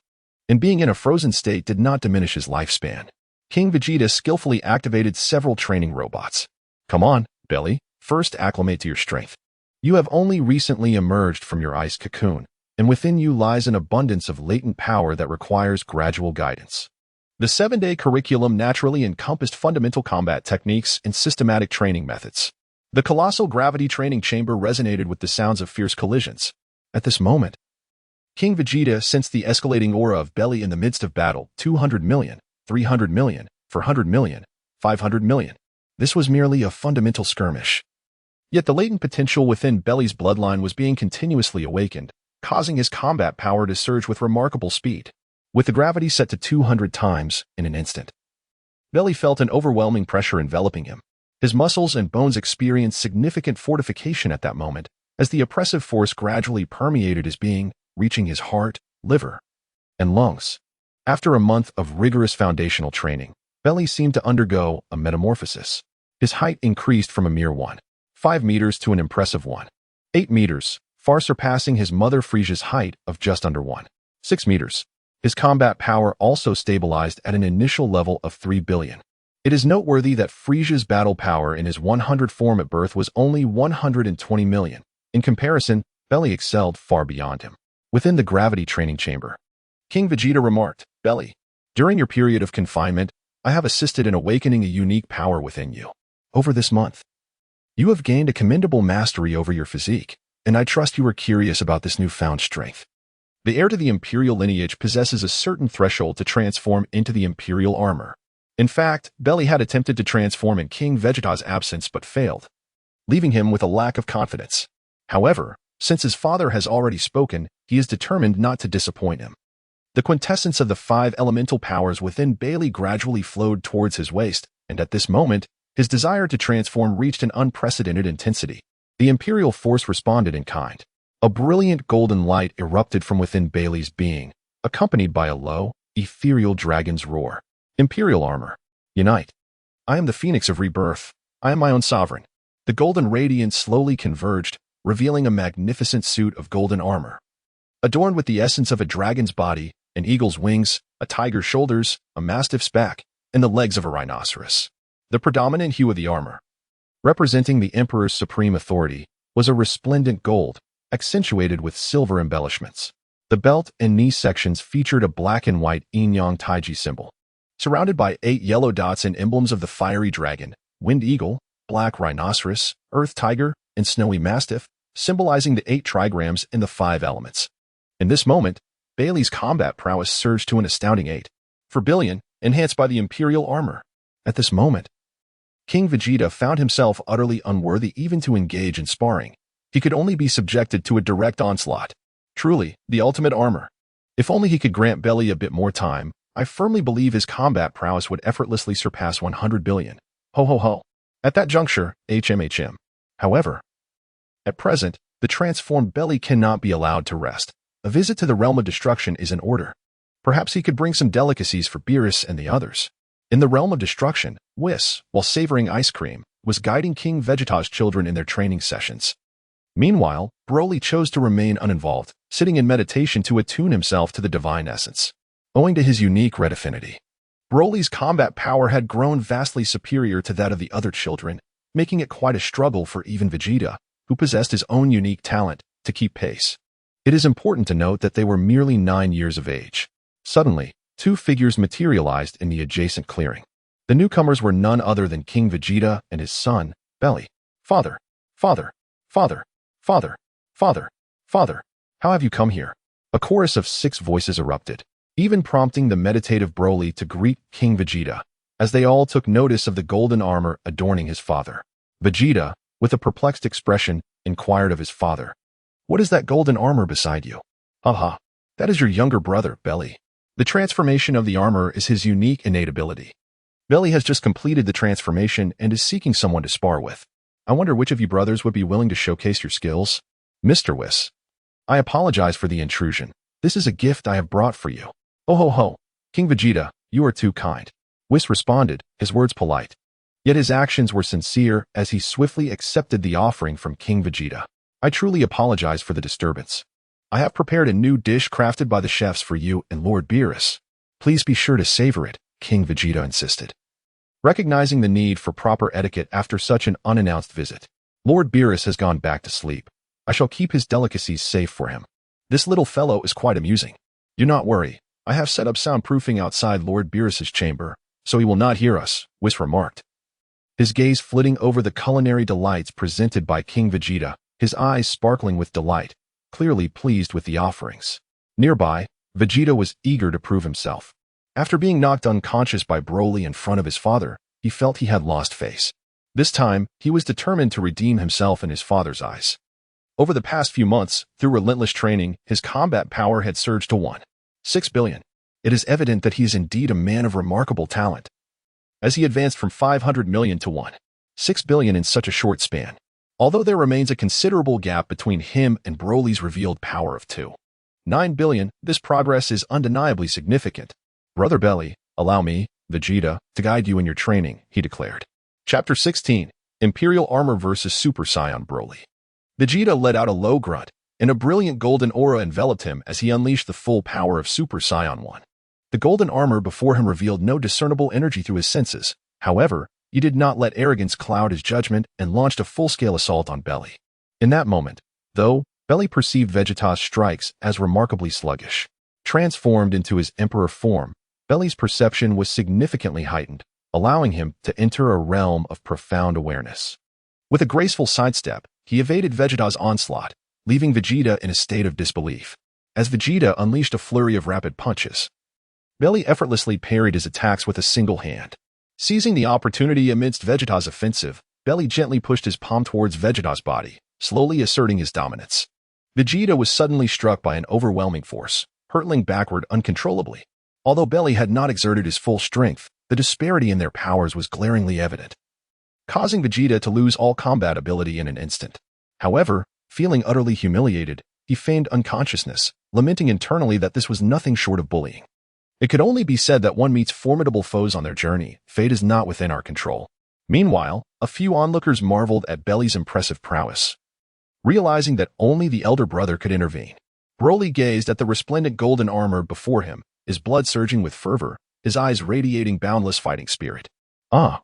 [SPEAKER 1] and being in a frozen state did not diminish his lifespan. King Vegeta skillfully activated several training robots. Come on, Bailey, first acclimate to your strength. You have only recently emerged from your ice cocoon, and within you lies an abundance of latent power that requires gradual guidance. The 7-day curriculum naturally encompassed fundamental combat techniques and systematic training methods. The colossal gravity training chamber resonated with the sounds of fierce collisions. At this moment, King Vegeta sensed the escalating aura of Bailey in the midst of battle. 200 million, 300 million, 400 million, 500 million. This was merely a fundamental skirmish. Yet the latent potential within Bailey's bloodline was being continuously awakened, causing his combat power to surge with remarkable speed. With the gravity set to 200 times in an instant, Bailey felt an overwhelming pressure enveloping him. His muscles and bones experienced significant fortification at that moment, as the oppressive force gradually permeated his being, reaching his heart, liver, and lungs. After a month of rigorous foundational training, Bailey seemed to undergo a metamorphosis. His height increased from a mere 1.5 meters to an impressive 1.8 meters, far surpassing his mother Frieza's height of just under 1.6 meters. His combat power also stabilized at an initial level of 3 billion. It is noteworthy that Frieza's battle power in his 100 form at birth was only 120 million. In comparison, Bailey excelled far beyond him. Within the gravity training chamber, King Vegeta remarked, Bailey, during your period of confinement, I have assisted in awakening a unique power within you. Over this month, you have gained a commendable mastery over your physique, and I trust you are curious about this newfound strength. The heir to the Imperial lineage possesses a certain threshold to transform into the Imperial armor. In fact, Belly had attempted to transform in King Vegeta's absence but failed, leaving him with a lack of confidence. However, since his father has already spoken, he is determined not to disappoint him. The quintessence of the 5 elemental powers within Bailey gradually flowed towards his waist, and at this moment, his desire to transform reached an unprecedented intensity. The Imperial force responded in kind. A brilliant golden light erupted from within Bailey's being, accompanied by a low, ethereal dragon's roar. Imperial armor. Unite. I am the Phoenix of Rebirth. I am my own sovereign. The golden radiance slowly converged, revealing a magnificent suit of golden armor. Adorned with the essence of a dragon's body, an eagle's wings, a tiger's shoulders, a mastiff's back, and the legs of a rhinoceros. The predominant hue of the armor, representing the Emperor's supreme authority, was a resplendent gold, accentuated with silver embellishments. The belt and knee sections featured a black and white yin-yang taiji symbol, surrounded by 8 yellow dots and emblems of the fiery dragon, wind eagle, black rhinoceros, earth tiger, and snowy mastiff, symbolizing the 8 trigrams and the 5 elements. In this moment, Bailey's combat prowess surged to an astounding 8 for billion, enhanced by the Imperial armor. At this moment, King Vegeta found himself utterly unworthy even to engage in sparring. He could only be subjected to a direct onslaught. Truly, the ultimate armor. If only he could grant Belly a bit more time, I firmly believe his combat prowess would effortlessly surpass 100 billion. Ho ho ho. At that juncture, HMHM. However, at present, the transformed Belly cannot be allowed to rest. A visit to the realm of destruction is in order. Perhaps he could bring some delicacies for Beerus and the others. In the realm of destruction, Whis, while savoring ice cream, was guiding King Vegeta's children in their training sessions. Meanwhile, Broly chose to remain uninvolved, sitting in meditation to attune himself to the divine essence. Owing to his unique red affinity, Broly's combat power had grown vastly superior to that of the other children, making it quite a struggle for even Vegeta, who possessed his own unique talent, to keep pace. It is important to note that they were merely 9 years of age. Suddenly, 2 figures materialized in the adjacent clearing. The newcomers were none other than King Vegeta and his son, Belly. Father, father, father, father, father, father, how have you come here? A chorus of 6 voices erupted, even prompting the meditative Broly to greet King Vegeta, as they all took notice of the golden armor adorning his father. Vegeta, with a perplexed expression, inquired of his father, "What is that golden armor beside you?" "Haha, that is your younger brother, Belly. The transformation of the armor is his unique innate ability. Belly has just completed the transformation and is seeking someone to spar with. I wonder which of you brothers would be willing to showcase your skills?" "Mr. Whis, I apologize for the intrusion. This is a gift I have brought for you." "Oh ho ho, King Vegeta, you are too kind." Whis responded, his words polite. Yet his actions were sincere as he swiftly accepted the offering from King Vegeta. "I truly apologize for the disturbance. I have prepared a new dish crafted by the chefs for you and Lord Beerus. Please be sure to savor it," King Vegeta insisted. Recognizing the need for proper etiquette after such an unannounced visit, Lord Beerus has gone back to sleep. I shall keep his delicacies safe for him. This little fellow is quite amusing. Do not worry, I have set up soundproofing outside Lord Beerus's chamber, so he will not hear us, Whis remarked. His gaze flitting over the culinary delights presented by King Vegeta, his eyes sparkling with delight, clearly pleased with the offerings. Nearby, Vegeta was eager to prove himself. After being knocked unconscious by Broly in front of his father, he felt he had lost face. This time, he was determined to redeem himself in his father's eyes. Over the past few months, through relentless training, his combat power had surged to 1.6 billion. It is evident that he is indeed a man of remarkable talent, as he advanced from 500 million to 1.6 billion in such a short span. Although there remains a considerable gap between him and Broly's revealed power of 2.9 billion, this progress is undeniably significant. "Brother Belly, allow me, Vegeta, to guide you in your training," he declared. Chapter 16, Imperial Armor vs. Super Saiyan Broly. Vegeta let out a low grunt, and a brilliant golden aura enveloped him as he unleashed the full power of Super Saiyan 1. The golden armor before him revealed no discernible energy through his senses. However, he did not let arrogance cloud his judgment and launched a full-scale assault on Belly. In that moment, though, Belly perceived Vegeta's strikes as remarkably sluggish. Transformed into his Emperor form, Belly's perception was significantly heightened, allowing him to enter a realm of profound awareness. With a graceful sidestep, he evaded Vegeta's onslaught, leaving Vegeta in a state of disbelief. as Vegeta unleashed a flurry of rapid punches. Belly effortlessly parried his attacks with a single hand. Seizing the opportunity amidst Vegeta's offensive, Belly gently pushed his palm towards Vegeta's body, slowly asserting his dominance. Vegeta was suddenly struck by an overwhelming force, hurtling backward uncontrollably. Although Belly had not exerted his full strength, the disparity in their powers was glaringly evident, causing Vegeta to lose all combat ability in an instant. However, feeling utterly humiliated, he feigned unconsciousness, lamenting internally that this was nothing short of bullying. It could only be said that one meets formidable foes on their journey. Fate is not within our control. Meanwhile, a few onlookers marveled at Belly's impressive prowess. Realizing that only the elder brother could intervene, Broly gazed at the resplendent golden armor before him, his blood surging with fervor, his eyes radiating boundless fighting spirit. Ah!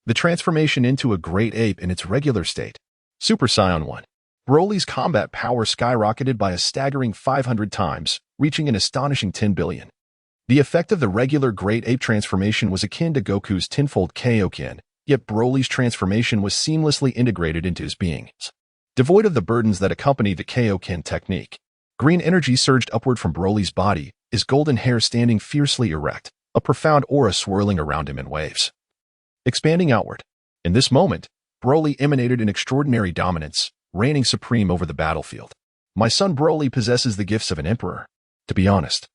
[SPEAKER 1] The transformation into a great ape in its regular state. Super Saiyan 1. Broly's combat power skyrocketed by a staggering 500 times, reaching an astonishing 10 billion. The effect of the regular great ape transformation was akin to Goku's tenfold Kaioken, yet Broly's transformation was seamlessly integrated into his being. Devoid of the burdens that accompany the Kaioken technique, green energy surged upward from Broly's body, his golden hair standing fiercely erect, a profound aura swirling around him in waves. Expanding outward. In this moment, Broly emanated an extraordinary dominance, reigning supreme over the battlefield. My son Broly possesses the gifts of an emperor. To be honest,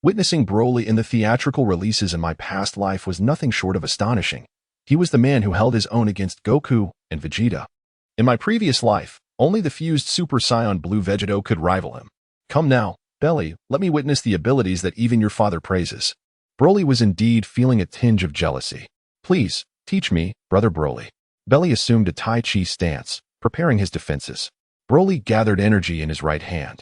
[SPEAKER 1] witnessing Broly in the theatrical releases in my past life was nothing short of astonishing. He was the man who held his own against Goku and Vegeta. In my previous life, only the fused Super Saiyan Blue Vegeto could rival him. Come now, Belly, let me witness the abilities that even your father praises. Broly was indeed feeling a tinge of jealousy. Please, teach me, brother Broly. Belly assumed a Tai Chi stance, preparing his defenses. Broly gathered energy in his right hand,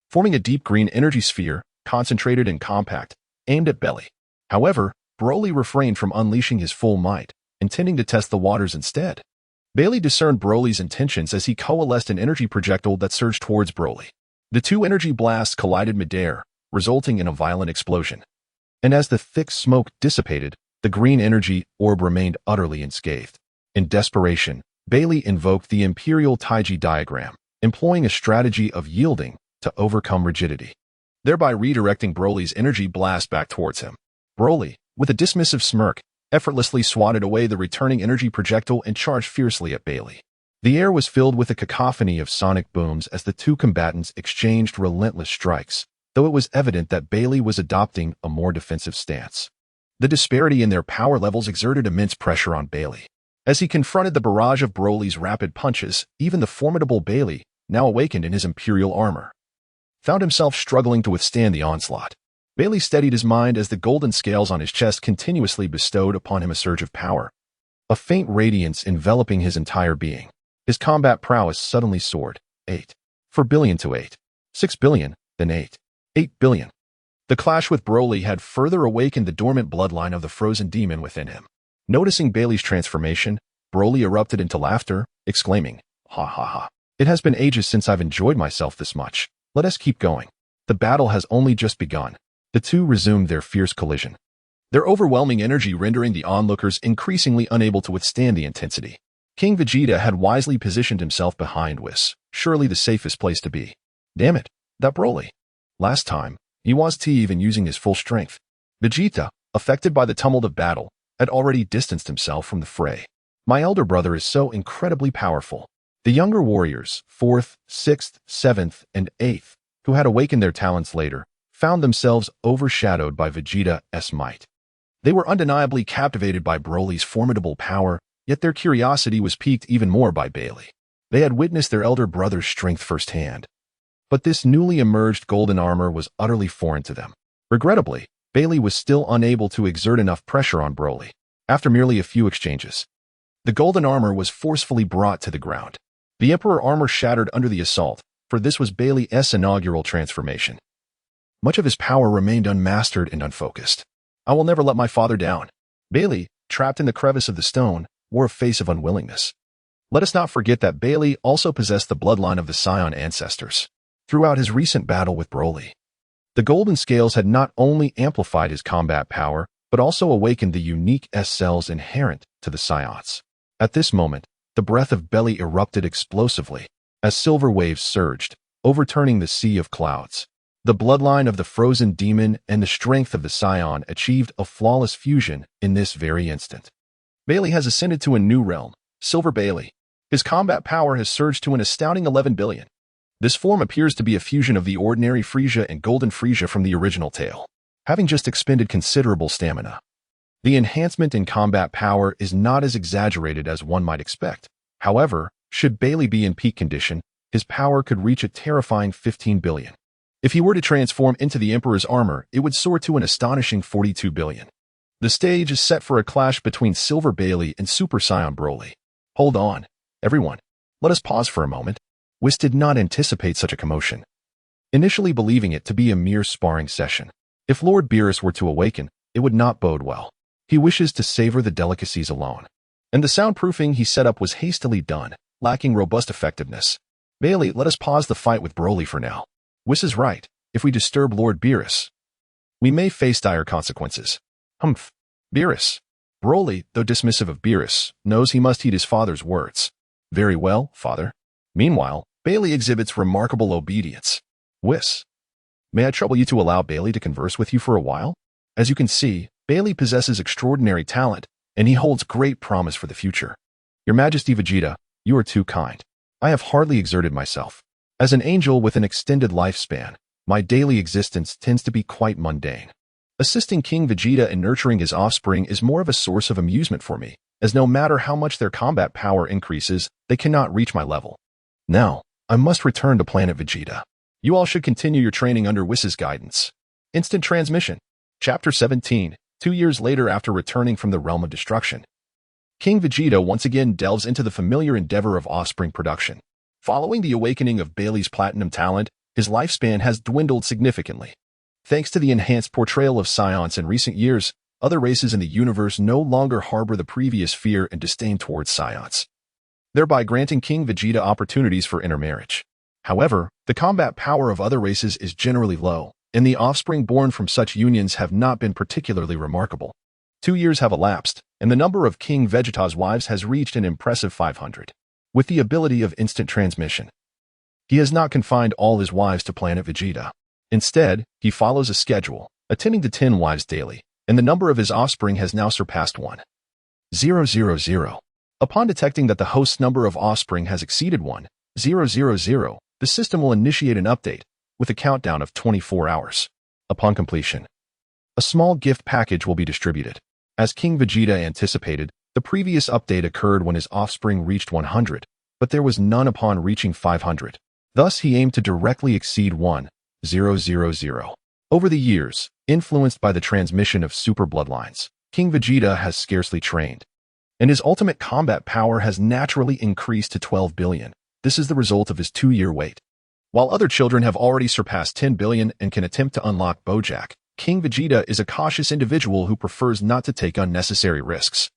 [SPEAKER 1] forming a deep green energy sphere, concentrated and compact, aimed at Belly. However, Broly refrained from unleashing his full might, intending to test the waters instead. Belly discerned Broly's intentions as he coalesced an energy projectile that surged towards Broly. The two energy blasts collided midair, resulting in a violent explosion. And as the thick smoke dissipated, the green energy orb remained utterly unscathed. In desperation, Belly invoked the Imperial Taiji diagram, employing a strategy of yielding to overcome rigidity, thereby redirecting Broly's energy blast back towards him. Broly, with a dismissive smirk, effortlessly swatted away the returning energy projectile and charged fiercely at Belly. The air was filled with a cacophony of sonic booms as the two combatants exchanged relentless strikes, though it was evident that Belly was adopting a more defensive stance. The disparity in their power levels exerted immense pressure on Belly. As he confronted the barrage of Broly's rapid punches, even the formidable Belly, now awakened in his imperial armor, found himself struggling to withstand the onslaught. Belly steadied his mind as the golden scales on his chest continuously bestowed upon him a surge of power, a faint radiance enveloping his entire being. His combat prowess suddenly soared. 4 billion to 6 billion, then 8 billion. The clash with Broly had further awakened the dormant bloodline of the frozen demon within him. Noticing Belly's transformation, Broly erupted into laughter, exclaiming, "Ha ha ha. It has been ages since I've enjoyed myself this much. Let us keep going. The battle has only just begun." The two resumed their fierce collision, their overwhelming energy rendering the onlookers increasingly unable to withstand the intensity. King Vegeta had wisely positioned himself behind Whis, surely the safest place to be. Damn it, that Broly. Last time, he wasn't even using his full strength. Vegeta, affected by the tumult of battle, had already distanced himself from the fray. My elder brother is so incredibly powerful. The younger warriors, 4th, 6th, 7th, and 8th, who had awakened their talents later, found themselves overshadowed by Vegeta's might. They were undeniably captivated by Broly's formidable power, yet their curiosity was piqued even more by Belly. They had witnessed their elder brother's strength firsthand. But this newly emerged golden armor was utterly foreign to them. Regrettably, Belly was still unable to exert enough pressure on Broly. After merely a few exchanges, the golden armor was forcefully brought to the ground. The Emperor armor shattered under the assault, for this was Belly's inaugural transformation. Much of his power remained unmastered and unfocused. I will never let my father down. Belly, trapped in the crevice of the stone, wore a face of unwillingness. Let us not forget that Belly also possessed the bloodline of the Saiyan ancestors. Throughout his recent battle with Broly, the golden scales had not only amplified his combat power, but also awakened the unique S-cells inherent to the Saiyans. At this moment, the breath of Belly erupted explosively, as silver waves surged, overturning the sea of clouds. The bloodline of the frozen demon and the strength of the scion achieved a flawless fusion in this very instant. Bailey has ascended to a new realm, Silver Bailey. His combat power has surged to an astounding 11 billion. This form appears to be a fusion of the ordinary Frieza and Golden Frieza from the original tale, having just expended considerable stamina. The enhancement in combat power is not as exaggerated as one might expect. However, should Bailey be in peak condition, his power could reach a terrifying 15 billion. If he were to transform into the Emperor's armor, it would soar to an astonishing 42 billion. The stage is set for a clash between Silver Bailey and Super Saiyan Broly. Hold on, everyone. Let us pause for a moment. Whis did not anticipate such a commotion, initially believing it to be a mere sparring session. If Lord Beerus were to awaken, it would not bode well. He wishes to savor the delicacies alone. And the soundproofing he set up was hastily done, lacking robust effectiveness. Bailey, let us pause the fight with Broly for now. Whis is right. If we disturb Lord Beerus, we may face dire consequences. Humph. Beerus. Broly, though dismissive of Beerus, knows he must heed his father's words. Very well, father. Meanwhile, Bailey exhibits remarkable obedience. Whis. May I trouble you to allow Bailey to converse with you for a while? As you can see, Bailey possesses extraordinary talent, and he holds great promise for the future. Your Majesty Vegeta, you are too kind. I have hardly exerted myself. As an angel with an extended lifespan, my daily existence tends to be quite mundane. Assisting King Vegeta in nurturing his offspring is more of a source of amusement for me, as no matter how much their combat power increases, they cannot reach my level. Now, I must return to Planet Vegeta. You all should continue your training under Whis' guidance. Instant Transmission. Chapter 17. 2 years later after returning from the Realm of Destruction, King Vegeta once again delves into the familiar endeavor of offspring production. Following the awakening of Bailey's platinum talent, his lifespan has dwindled significantly. Thanks to the enhanced portrayal of Scions in recent years, other races in the universe no longer harbor the previous fear and disdain towards Scions, thereby granting King Vegeta opportunities for intermarriage. However, the combat power of other races is generally low, and the offspring born from such unions have not been particularly remarkable. 2 years have elapsed, and the number of King Vegeta's wives has reached an impressive 500. With the ability of instant transmission, he has not confined all his wives to Planet Vegeta. Instead, he follows a schedule, attending to 10 wives daily, and the number of his offspring has now surpassed 1,000. Upon detecting that the host's number of offspring has exceeded 1,000, the system will initiate an update, with a countdown of 24 hours. Upon completion, a small gift package will be distributed. As King Vegeta anticipated, the previous update occurred when his offspring reached 100, but there was none upon reaching 500. Thus, he aimed to directly exceed 1,000. Over the years, influenced by the transmission of super bloodlines, King Vegeta has scarcely trained, and his ultimate combat power has naturally increased to 12 billion. This is the result of his 2-year wait. While other children have already surpassed 10 billion and can attempt to unlock Bojack, King Vegeta is a cautious individual who prefers not to take unnecessary risks.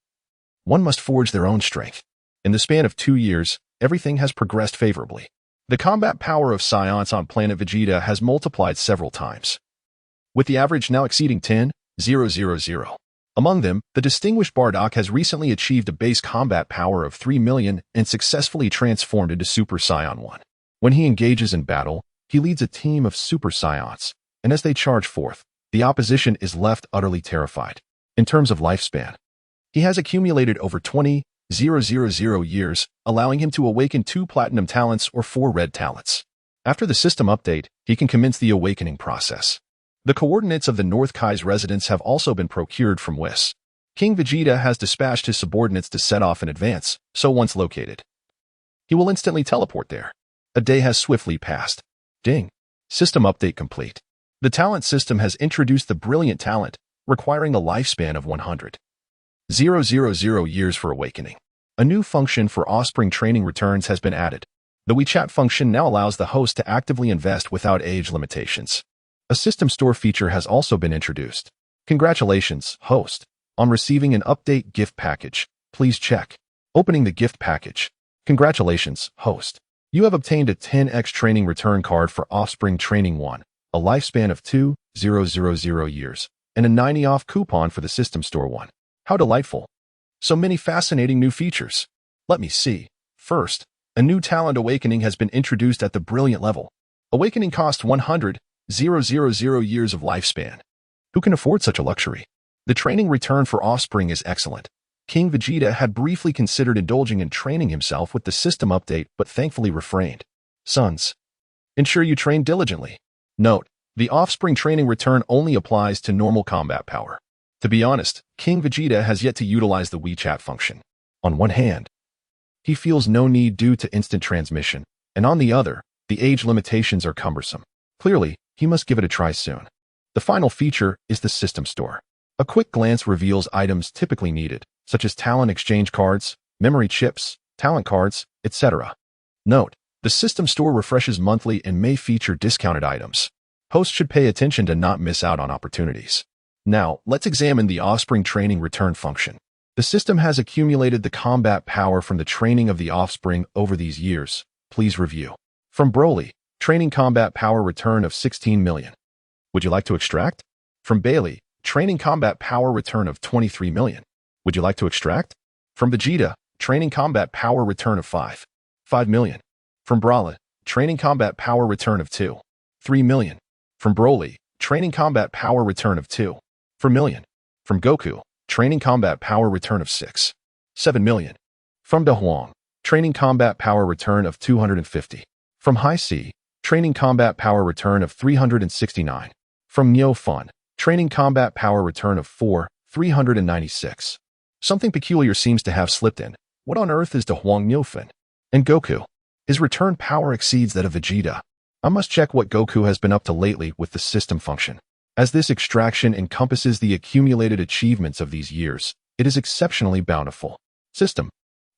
[SPEAKER 1] One must forge their own strength. In the span of 2 years, everything has progressed favorably. The combat power of Scions on Planet Vegeta has multiplied several times, with the average now exceeding 10,000. Among them, the distinguished Bardock has recently achieved a base combat power of 3 million and successfully transformed into Super Saiyan 1. When he engages in battle, he leads a team of Super Saions, and as they charge forth, the opposition is left utterly terrified. In terms of lifespan, he has accumulated over 20,000 years, allowing him to awaken 2 platinum talents or 4 red talents. After the system update, he can commence the awakening process. The coordinates of the North Kai's residence have also been procured from Whis. King Vegeta has dispatched his subordinates to set off in advance, so once located, he will instantly teleport there. A day has swiftly passed. Ding. System update complete. The talent system has introduced the brilliant talent, requiring a lifespan of 100,000 years for awakening. A new function for offspring training returns has been added. The WeChat function now allows the host to actively invest without age limitations. A system store feature has also been introduced. Congratulations, host, on receiving an update gift package. Please check. Opening the gift package. Congratulations, host. You have obtained a 10x training return card for Offspring Training 1, a lifespan of 2,000 years, and a 90 off coupon for the System Store 1. How delightful. So many fascinating new features. Let me see. First, a new talent awakening has been introduced at the brilliant level. Awakening costs 100,000 000 years of lifespan. Who can afford such a luxury? The training return for offspring is excellent. King Vegeta had briefly considered indulging in training himself with the system update, but thankfully refrained. Sons, ensure you train diligently. Note, the offspring training return only applies to normal combat power. To be honest, King Vegeta has yet to utilize the WeChat function. On one hand, he feels no need due to instant transmission, and on the other, the age limitations are cumbersome. Clearly, he must give it a try soon. The final feature is the system store. A quick glance reveals items typically needed, such as talent exchange cards, memory chips, talent cards, etc. Note, the system store refreshes monthly and may feature discounted items. Hosts should pay attention to not miss out on opportunities. Now, let's examine the offspring training return function. The system has accumulated the combat power from the training of the offspring over these years. Please review. From Broly, training combat power return of 16 million. Would you like to extract? From Bailey, training combat power return of 23 million. Would you like to extract? From Vegeta, training combat power return of 5 million. From Broly, training combat power return of 3 million. From Broly, training combat power return of 2 million. From Goku, training combat power return of 7 million. From Da Huang, training combat power return of 250. From High C, training combat power return of 369. From Neo Fun, training combat power return of 396. Something peculiar seems to have slipped in. What on earth is Da Huang Neofan? And Goku? His return power exceeds that of Vegeta. I must check what Goku has been up to lately with the system function. As this extraction encompasses the accumulated achievements of these years, it is exceptionally bountiful. System,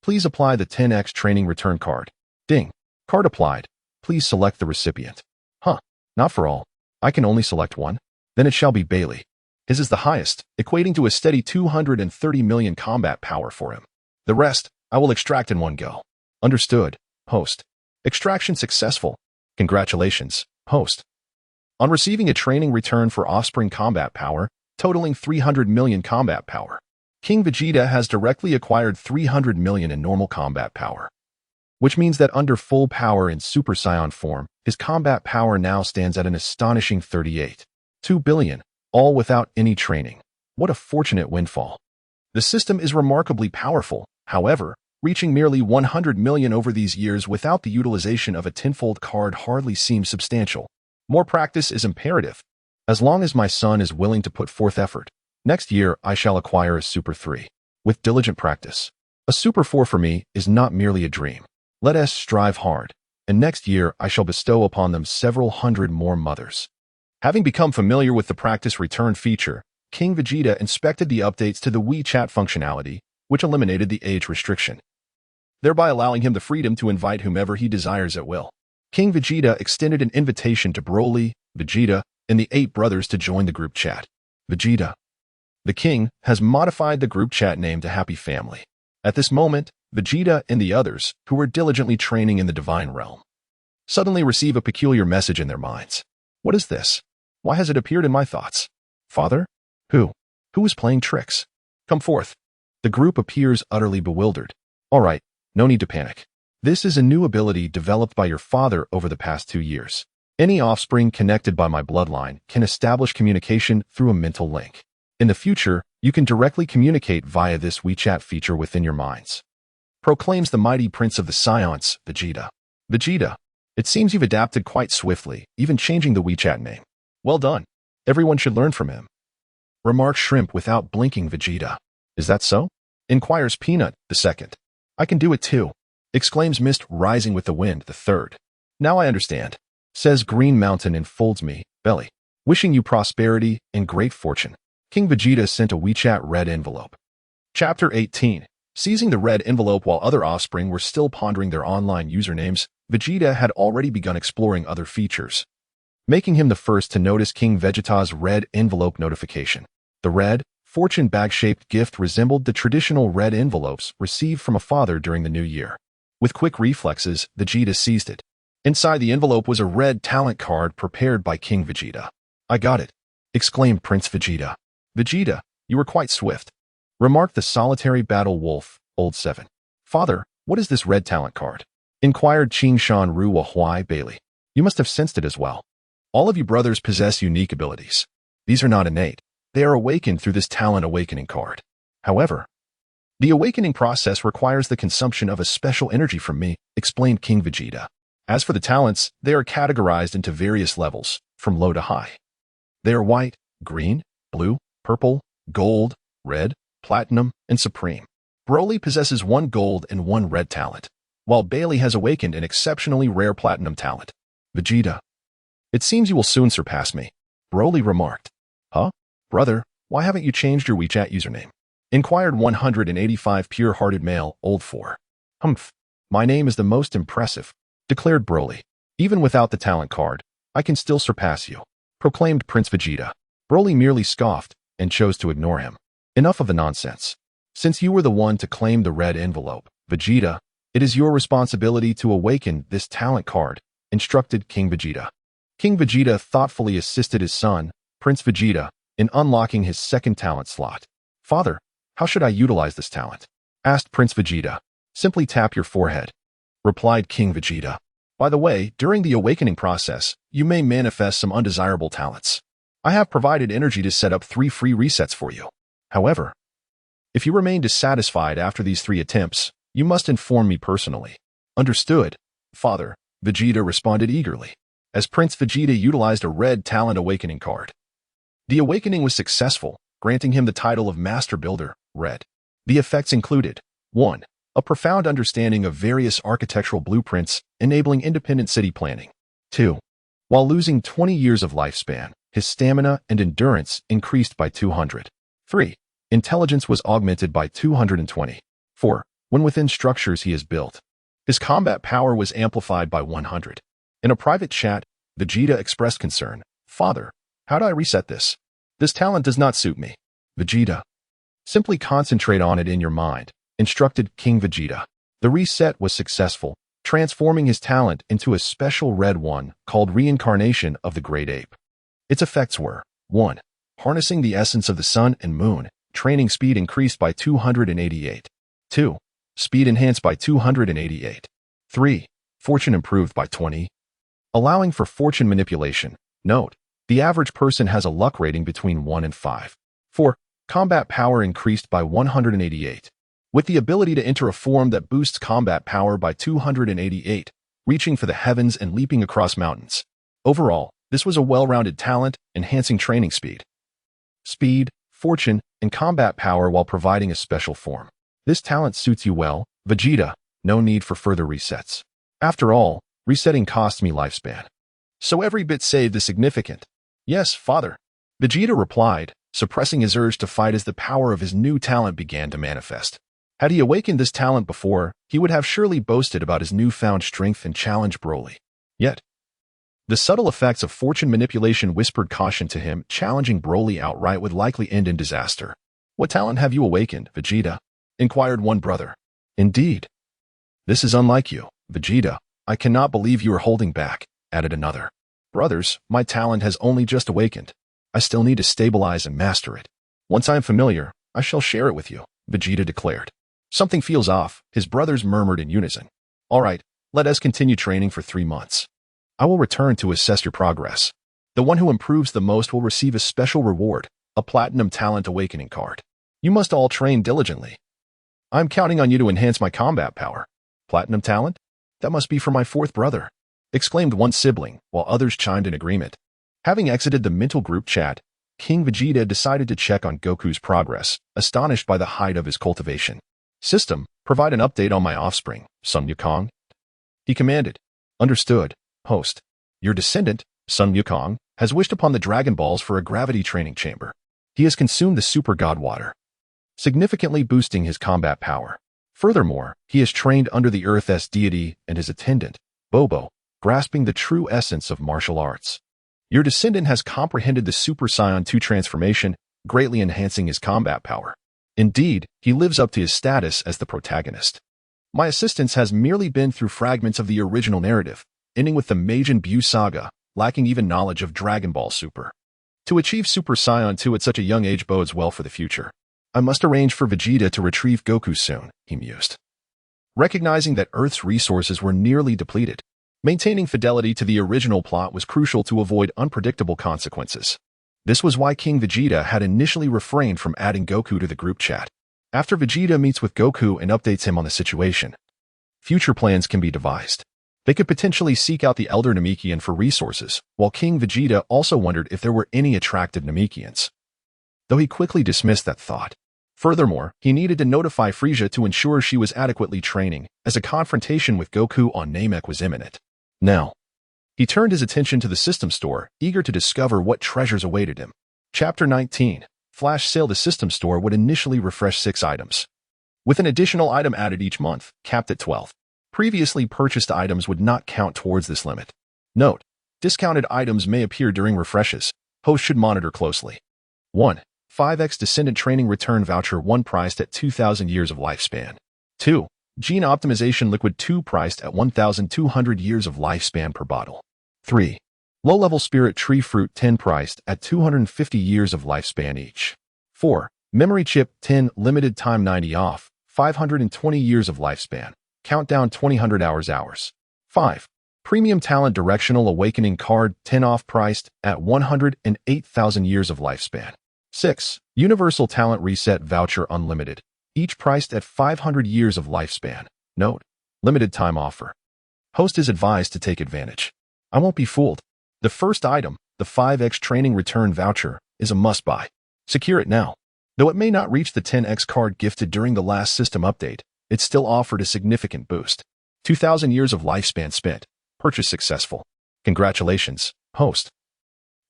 [SPEAKER 1] please apply the 10x training return card. Ding. Card applied. Please select the recipient. Huh, not for all. I can only select one. Then it shall be Bailey. His is the highest, equating to a steady 230 million combat power for him. The rest, I will extract in one go. Understood, host. Extraction successful. Congratulations, host. On receiving a training return for offspring combat power, totaling 300 million combat power, King Vegeta has directly acquired 300 million in normal combat power. Which means that under full power in Super Saiyan form, his combat power now stands at an astonishing 2 billion, all without any training. What a fortunate windfall. The system is remarkably powerful, however, reaching merely 100 million over these years without the utilization of a tenfold card hardly seems substantial. More practice is imperative. As long as my son is willing to put forth effort, next year I shall acquire a Super 3. With diligent practice. A Super 4 for me is not merely a dream. Let us strive hard, and next year I shall bestow upon them several hundred more mothers. Having become familiar with the practice return feature, King Vegeta inspected the updates to the WeChat functionality, which eliminated the age restriction, thereby allowing him the freedom to invite whomever he desires at will. King Vegeta extended an invitation to Broly, Vegeta, and the 8 brothers to join the group chat. Vegeta. The king has modified the group chat name to Happy Family. At this moment, Vegeta and the others, who were diligently training in the divine realm, suddenly receive a peculiar message in their minds. What is this? Why has it appeared in my thoughts? Father? Who? Who is playing tricks? Come forth. The group appears utterly bewildered. All right, no need to panic. This is a new ability developed by your father over the past 2 years. Any offspring connected by my bloodline can establish communication through a mental link. In the future, you can directly communicate via this WeChat feature within your minds. Proclaims the mighty prince of the Scions, Vegeta. Vegeta, it seems you've adapted quite swiftly, even changing the WeChat name. Well done. Everyone should learn from him. Remarks Shrimp without blinking Vegeta. Is that so? Inquires Peanut, the second. I can do it too. Exclaims Mist rising with the wind, the third. Now I understand. Says Green Mountain and folds me, belly. Wishing you prosperity and great fortune. King Vegeta sent a WeChat red envelope. Chapter 18. Seizing the red envelope while other offspring were still pondering their online usernames, Vegeta had already begun exploring other features, making him the first to notice King Vegeta's red envelope notification. The red, fortune bag-shaped gift resembled the traditional red envelopes received from a father during the new year. With quick reflexes, Vegeta seized it. Inside the envelope was a red talent card prepared by King Vegeta. I got it, exclaimed Prince Vegeta. Vegeta, you were quite swift, remarked the solitary battle wolf, Old 7. Father, what is this red talent card? Inquired Qingshan Ruwa Huai Bailey. You must have sensed it as well. All of you brothers possess unique abilities. These are not innate. They are awakened through this talent awakening card. However, the awakening process requires the consumption of a special energy from me, explained King Vegeta. As for the talents, they are categorized into various levels, from low to high. They are white, green, blue, purple, gold, red, platinum, and supreme. Broly possesses 1 gold and 1 red talent, while Bailey has awakened an exceptionally rare platinum talent. Vegeta, it seems you will soon surpass me, Broly remarked. Huh? Brother, why haven't you changed your WeChat username? Inquired 185 pure-hearted male, old 4. Humph. My name is the most impressive, declared Broly. Even without the talent card, I can still surpass you, proclaimed Prince Vegeta. Broly merely scoffed and chose to ignore him. Enough of the nonsense. Since you were the one to claim the red envelope, Vegeta, it is your responsibility to awaken this talent card, instructed King Vegeta. King Vegeta thoughtfully assisted his son, Prince Vegeta, in unlocking his second talent slot. Father, how should I utilize this talent? Asked Prince Vegeta. Simply tap your forehead, replied King Vegeta. By the way, during the awakening process, you may manifest some undesirable talents. I have provided energy to set up 3 free resets for you. However, if you remain dissatisfied after these 3 attempts, you must inform me personally. Understood, Father, Vegeta responded eagerly, as Prince Vegeta utilized a red talent awakening card. The awakening was successful, granting him the title of Master Builder, Red. The effects included 1. A profound understanding of various architectural blueprints, enabling independent city planning. 2. While losing 20 years of lifespan, his stamina and endurance increased by 200. 3. Intelligence was augmented by 220. 4. When within structures he has built, his combat power was amplified by 100. In a private chat, Vegeta expressed concern. Father, how do I reset this? This talent does not suit me. Vegeta, simply concentrate on it in your mind, instructed King Vegeta. The reset was successful, transforming his talent into a special red one called Reincarnation of the Great Ape. Its effects were 1. Harnessing the essence of the sun and moon, training speed increased by 288. 2. Speed enhanced by 288. 3. Fortune improved by 20. Allowing for fortune manipulation. Note, the average person has a luck rating between 1 and 5. 4. Combat power increased by 188. With the ability to enter a form that boosts combat power by 288, reaching for the heavens and leaping across mountains. Overall, this was a well-rounded talent, enhancing training speed, fortune, and combat power while providing a special form. This talent suits you well, Vegeta, no need for further resets. After all, resetting costs me lifespan. So every bit saved is significant. Yes, Father. Vegeta replied, suppressing his urge to fight as the power of his new talent began to manifest. Had he awakened this talent before, he would have surely boasted about his newfound strength and challenged Broly. Yet, the subtle effects of fortune manipulation whispered caution to him, challenging Broly outright would likely end in disaster. What talent have you awakened, Vegeta? Inquired one brother. Indeed. This is unlike you, Vegeta. I cannot believe you are holding back, added another. Brothers, my talent has only just awakened. I still need to stabilize and master it. Once I am familiar, I shall share it with you, Vegeta declared. Something feels off, his brothers murmured in unison. All right, let us continue training for 3 months. I will return to assess your progress. The one who improves the most will receive a special reward, a Platinum Talent Awakening card. You must all train diligently. I'm counting on you to enhance my combat power. Platinum Talent? That must be for my 4th brother, exclaimed one sibling, while others chimed in agreement. Having exited the mental group chat, King Vegeta decided to check on Goku's progress, astonished by the height of his cultivation. System, provide an update on my offspring, Sun Wukong. He commanded. Understood, host. Your descendant, Sun Wukong, has wished upon the Dragon Balls for a gravity training chamber. He has consumed the Super God Water, significantly boosting his combat power. Furthermore, he is trained under the Earth's deity and his attendant, Bobo, grasping the true essence of martial arts. Your descendant has comprehended the Super Saiyan 2 transformation, greatly enhancing his combat power. Indeed, he lives up to his status as the protagonist. My assistance has merely been through fragments of the original narrative, ending with the Majin Buu saga, lacking even knowledge of Dragon Ball Super. To achieve Super Saiyan 2 at such a young age bodes well for the future. I must arrange for Vegeta to retrieve Goku soon, he mused. Recognizing that Earth's resources were nearly depleted, Maintaining fidelity to the original plot was crucial to avoid unpredictable consequences. This was why King Vegeta had initially refrained from adding Goku to the group chat. After Vegeta meets with Goku and updates him on the situation, future plans can be devised. They could potentially seek out the Elder Namekian for resources, while King Vegeta also wondered if there were any attractive Namekians, though he quickly dismissed that thought. Furthermore, he needed to notify Frieza to ensure she was adequately training, as a confrontation with Goku on Namek was imminent. Now, he turned his attention to the system store, eager to discover what treasures awaited him. Chapter 19. Flash sale. The system store would initially refresh 6 items, with an additional item added each month, capped at 12. Previously purchased items would not count towards this limit. Note: discounted items may appear during refreshes. Host should monitor closely. 1. 5x Descendant Training Return Voucher 1 priced at 2,000 years of lifespan. 2. Gene Optimization Liquid 2 priced at 1,200 years of lifespan per bottle. 3. Low-level Spirit Tree Fruit 10 priced at 250 years of lifespan each. 4. Memory Chip 10 limited time 90 off, 520 years of lifespan. Countdown 2000 hours. 5. Premium Talent Directional Awakening Card 10 off priced at 108,000 years of lifespan. 6. Universal Talent Reset Voucher Unlimited, each priced at 500 years of lifespan. Note: limited time offer. Host is advised to take advantage. I won't be fooled. The first item, the 5x Training Return Voucher, is a must-buy. Secure it now. Though it may not reach the 10x card gifted during the last system update, it still offered a significant boost. 2,000 years of lifespan spent. Purchase successful. Congratulations, host.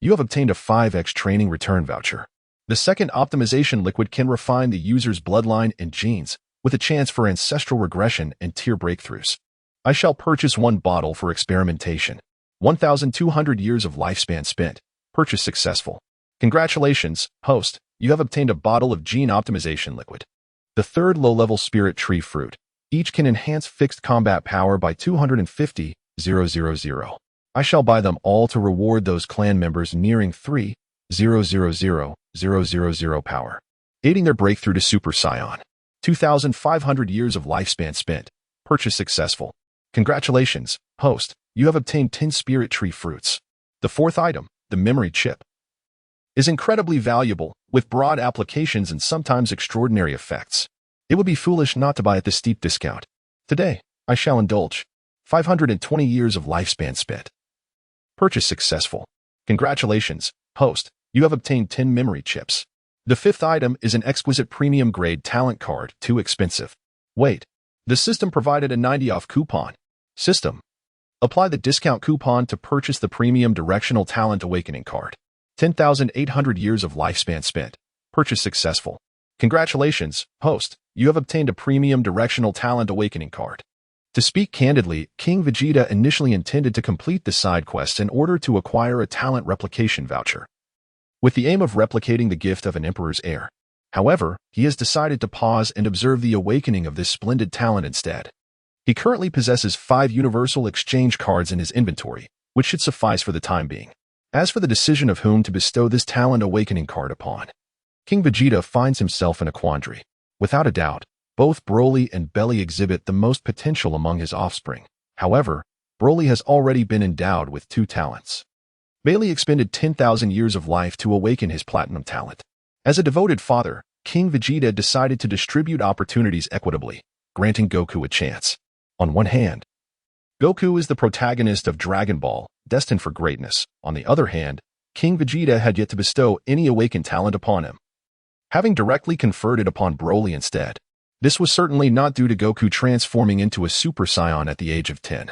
[SPEAKER 1] You have obtained a 5x Training Return Voucher. The second optimization liquid can refine the user's bloodline and genes, with a chance for ancestral regression and tier breakthroughs. I shall purchase 1 bottle for experimentation. 1,200 years of lifespan spent. Purchase successful. Congratulations, host. You have obtained a bottle of Gene Optimization Liquid. The third low-level Spirit Tree Fruit. Each can enhance fixed combat power by 250,000. I shall buy them all to reward those clan members nearing 3,000,000 power, aiding their breakthrough to Super Saiyan. 2,500 years of lifespan spent. Purchase successful. Congratulations, host. You have obtained 10 Spirit Tree Fruits. The fourth item, the Memory Chip, is incredibly valuable, with broad applications and sometimes extraordinary effects. It would be foolish not to buy at this steep discount. Today, I shall indulge. 520 years of lifespan spent. Purchase successful. Congratulations, host. You have obtained 10 memory chips. The fifth item is an exquisite premium grade talent card, too expensive. Wait. The system provided a 90 off coupon. System. Apply the discount coupon to purchase the premium directional talent awakening card. 10,800 years of lifespan spent. Purchase successful. Congratulations, host. You have obtained a premium directional talent awakening card. To speak candidly, King Vegeta initially intended to complete the side quest in order to acquire a talent replication voucher, with the aim of replicating the gift of an emperor's heir. However, he has decided to pause and observe the awakening of this splendid talent instead. He currently possesses 5 universal exchange cards in his inventory, which should suffice for the time being. As for the decision of whom to bestow this talent awakening card upon, King Vegeta finds himself in a quandary. Without a doubt, both Broly and Belly exhibit the most potential among his offspring. However, Broly has already been endowed with 2 talents. Bailey expended 10,000 years of life to awaken his platinum talent. As a devoted father, King Vegeta decided to distribute opportunities equitably, granting Goku a chance. On one hand, Goku is the protagonist of Dragon Ball, destined for greatness. On the other hand, King Vegeta had yet to bestow any awakened talent upon him, having directly conferred it upon Broly instead. This was certainly not due to Goku transforming into a Super Saiyan at the age of 10,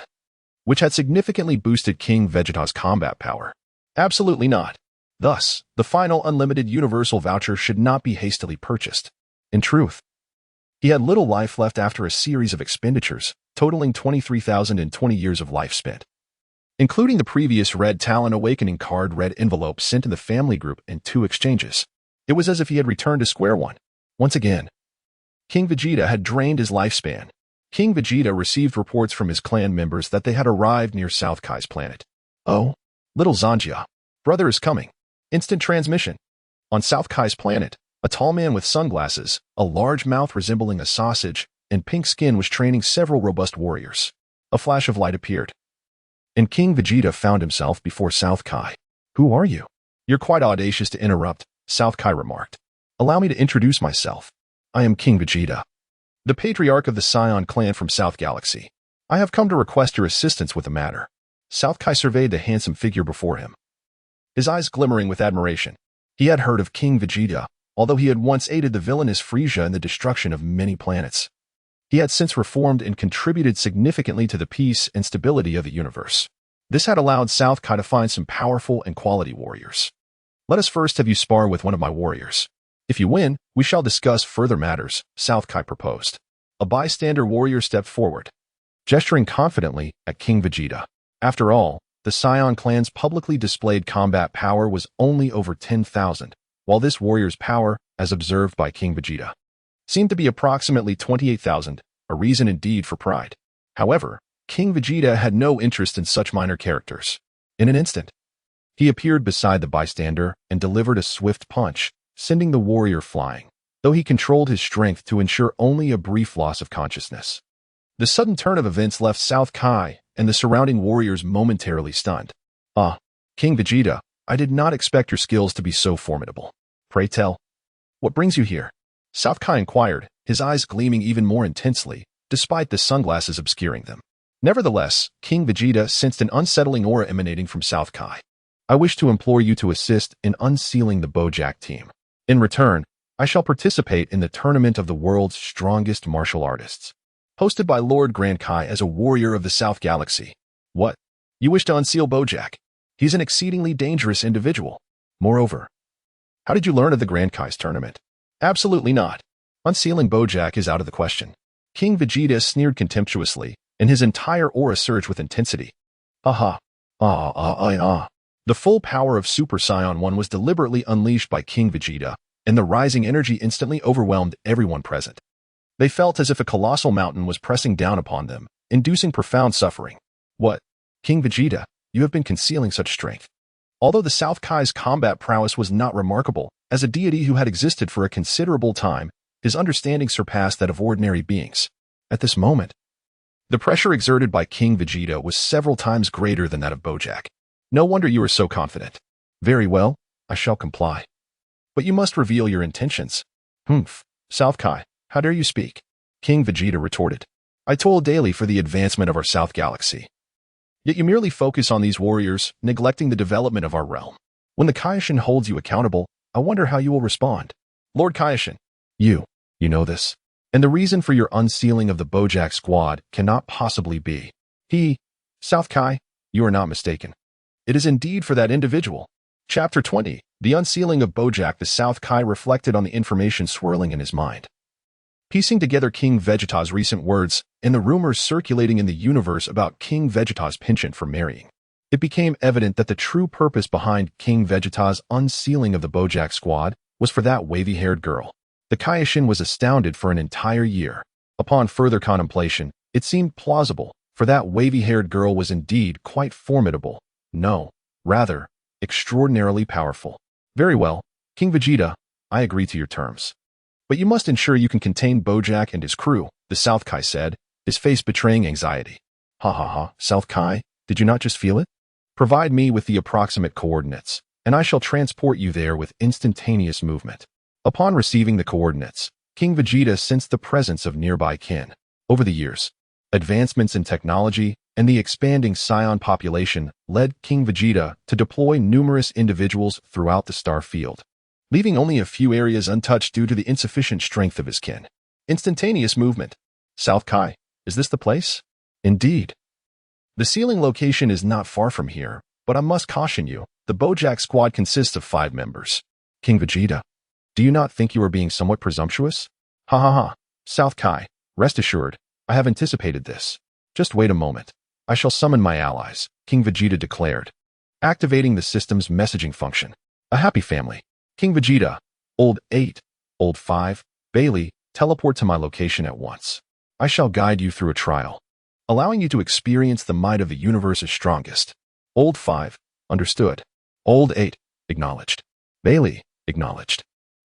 [SPEAKER 1] which had significantly boosted King Vegeta's combat power. Absolutely not. Thus, the final unlimited universal voucher should not be hastily purchased. In truth, he had little life left after a series of expenditures, totaling 23,020 years of life spent, including the previous red talent awakening card red envelope sent in the family group and 2 exchanges. It was as if he had returned to square one. Once again, King Vegeta had drained his lifespan. King Vegeta received reports from his clan members that they had arrived near South Kai's planet. Oh, little Zanjia, brother is coming. Instant transmission. On South Kai's planet, a tall man with sunglasses, a large mouth resembling a sausage, and pink skin was training several robust warriors. A flash of light appeared. and King Vegeta found himself before South Kai. "Who are you?" "You're quite audacious to interrupt," South Kai remarked. "Allow me to introduce myself. I am King Vegeta, the patriarch of the Scion clan from South Galaxy. I have come to request your assistance with a matter." South Kai surveyed the handsome figure before him, his eyes glimmering with admiration. He had heard of King Vegeta, although he had once aided the villainous Frieza in the destruction of many planets. He had since reformed and contributed significantly to the peace and stability of the universe. This had allowed South Kai to find some powerful and quality warriors. "Let us first have you spar with one of my warriors. If you win, we shall discuss further matters," South Kai proposed. A bystander warrior stepped forward, gesturing confidently at King Vegeta. After all, the Scion clan's publicly displayed combat power was only over 10,000, while this warrior's power, as observed by King Vegeta, seemed to be approximately 28,000, a reason indeed for pride. However, King Vegeta had no interest in such minor characters. In an instant, he appeared beside the bystander and delivered a swift punch, sending the warrior flying, though he controlled his strength to ensure only a brief loss of consciousness. The sudden turn of events left South Kai and the surrounding warriors momentarily stunned. "Ah, King Vegeta, I did not expect your skills to be so formidable. Pray tell, what brings you here?" South Kai inquired, his eyes gleaming even more intensely, despite the sunglasses obscuring them. Nevertheless, King Vegeta sensed an unsettling aura emanating from South Kai. "I wish to implore you to assist in unsealing the Bojack team. In return, I shall participate in the tournament of the world's strongest martial artists, hosted by Lord Grand Kai as a warrior of the South Galaxy." "What? You wish to unseal Bojack? He's an exceedingly dangerous individual. Moreover, how did you learn of the Grand Kai's tournament?" "Absolutely not. Unsealing Bojack is out of the question." King Vegeta sneered contemptuously, and his entire aura surged with intensity. "Aha. The full power of Super Saiyan 1 was deliberately unleashed by King Vegeta, and the rising energy instantly overwhelmed everyone present. They felt as if a colossal mountain was pressing down upon them, inducing profound suffering. "What? King Vegeta, you have been concealing such strength." Although the South Kai's combat prowess was not remarkable, as a deity who had existed for a considerable time, his understanding surpassed that of ordinary beings. At this moment, the pressure exerted by King Vegeta was several times greater than that of Bojack. "No wonder you are so confident." "Very well, I shall comply. But you must reveal your intentions." "Humph, South Kai, how dare you speak?" King Vegeta retorted. "I toil daily for the advancement of our South Galaxy. Yet you merely focus on these warriors, neglecting the development of our realm. When the Kaioshin holds you accountable, I wonder how you will respond." "Lord Kaioshin, you know this. And the reason for your unsealing of the Bojack squad cannot possibly be he." "South Kai, you are not mistaken. It is indeed for that individual." Chapter 20. The unsealing of Bojack. The South Kai reflected on the information swirling in his mind, piecing together King Vegeta's recent words and the rumors circulating in the universe about King Vegeta's penchant for marrying. It became evident that the true purpose behind King Vegeta's unsealing of the Bojack squad was for that wavy-haired girl. The Kaioshin was astounded for an entire year. Upon further contemplation, it seemed plausible, for that wavy-haired girl was indeed quite formidable. No, rather, extraordinarily powerful. "Very well, King Vegeta, I agree to your terms. But you must ensure you can contain Bojack and his crew," the South Kai said, his face betraying anxiety. "Ha, South Kai, did you not just feel it? Provide me with the approximate coordinates, and I shall transport you there with instantaneous movement." Upon receiving the coordinates, King Vegeta sensed the presence of nearby kin. Over the years, advancements in technology and the expanding Scion population led King Vegeta to deploy numerous individuals throughout the star field, leaving only a few areas untouched due to the insufficient strength of his kin. Instantaneous movement. "South Kai, is this the place?" "Indeed. The sealing location is not far from here, but I must caution you, the Bojack squad consists of 5 members." "King Vegeta, do you not think you are being somewhat presumptuous?" Ha. South Kai, rest assured, I have anticipated this. Just wait a moment. I shall summon my allies," King Vegeta declared, activating the system's messaging function. "A happy family. King Vegeta, Old 8, Old 5, Bailey, teleport to my location at once. I shall guide you through a trial, allowing you to experience the might of the universe's strongest." Old 5, understood. Old 8, acknowledged. Bailey, acknowledged.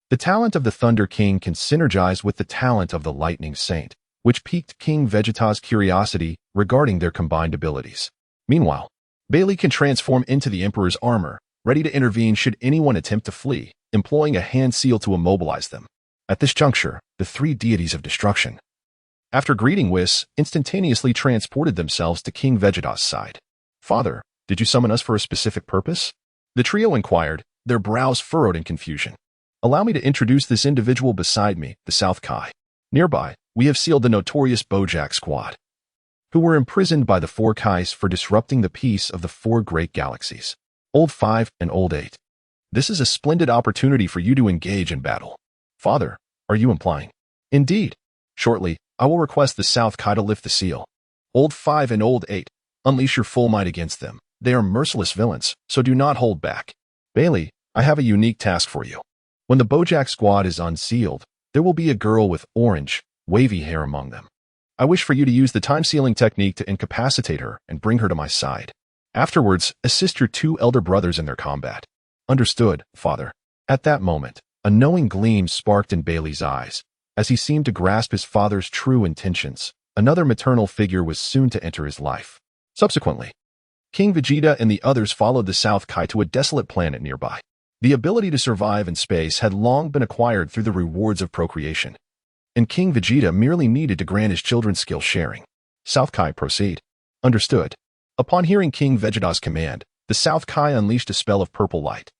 [SPEAKER 1] The talent of the Thunder King can synergize with the talent of the Lightning Saint, which piqued King Vegeta's curiosity regarding their combined abilities. Meanwhile, Bailey can transform into the Emperor's armor, ready to intervene should anyone attempt to flee, employing a hand seal to immobilize them. At this juncture, the three deities of destruction, after greeting Whis, instantaneously transported themselves to King Vegeta's side. "Father, did you summon us for a specific purpose?" The trio inquired, their brows furrowed in confusion. "Allow me to introduce this individual beside me, the South Kai. Nearby, we have sealed the notorious Bojack squad, who were imprisoned by the four Kais for disrupting the peace of the four great galaxies, Old 5 and Old 8. This is a splendid opportunity for you to engage in battle." "Father, are you implying?" "Indeed. Shortly, I will request the South Kai to lift the seal. Old 5 and Old 8, unleash your full might against them. They are merciless villains, so do not hold back. Bailey, I have a unique task for you. When the Bojack squad is unsealed, there will be a girl with orange, wavy hair among them. I wish for you to use the time-sealing technique to incapacitate her and bring her to my side. Afterwards, assist your two elder brothers in their combat." "Understood, father." At that moment, a knowing gleam sparked in Bailey's eyes. As he seemed to grasp his father's true intentions, another maternal figure was soon to enter his life. Subsequently, King Vegeta and the others followed the South Kai to a desolate planet nearby. The ability to survive in space had long been acquired through the rewards of procreation, and King Vegeta merely needed to grant his children skill sharing. "South Kai, proceed." "Understood." Upon hearing King Vegeta's command, the South Kai unleashed a spell of purple light.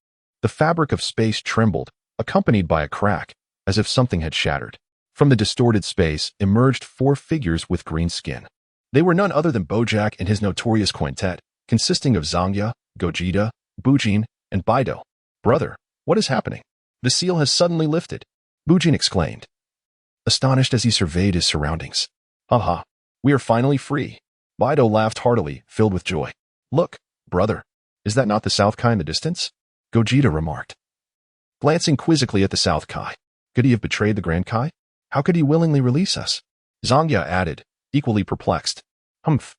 [SPEAKER 1] The fabric of space trembled, accompanied by a crack, as if something had shattered. From the distorted space emerged four figures with green skin. They were none other than Bojack and his notorious quintet, consisting of Zangya, Gogeta, Bujin, and Bido. "Brother, what is happening? The seal has suddenly lifted," Bujin exclaimed, astonished as he surveyed his surroundings. "Haha, we are finally free." Bido laughed heartily, filled with joy. "Look, brother, is that not the South Kai in the distance?" Gogeta remarked, glancing quizzically at the South Kai. "Could he have betrayed the Grand Kai? How could he willingly release us?" Zangya added, equally perplexed. "Humph.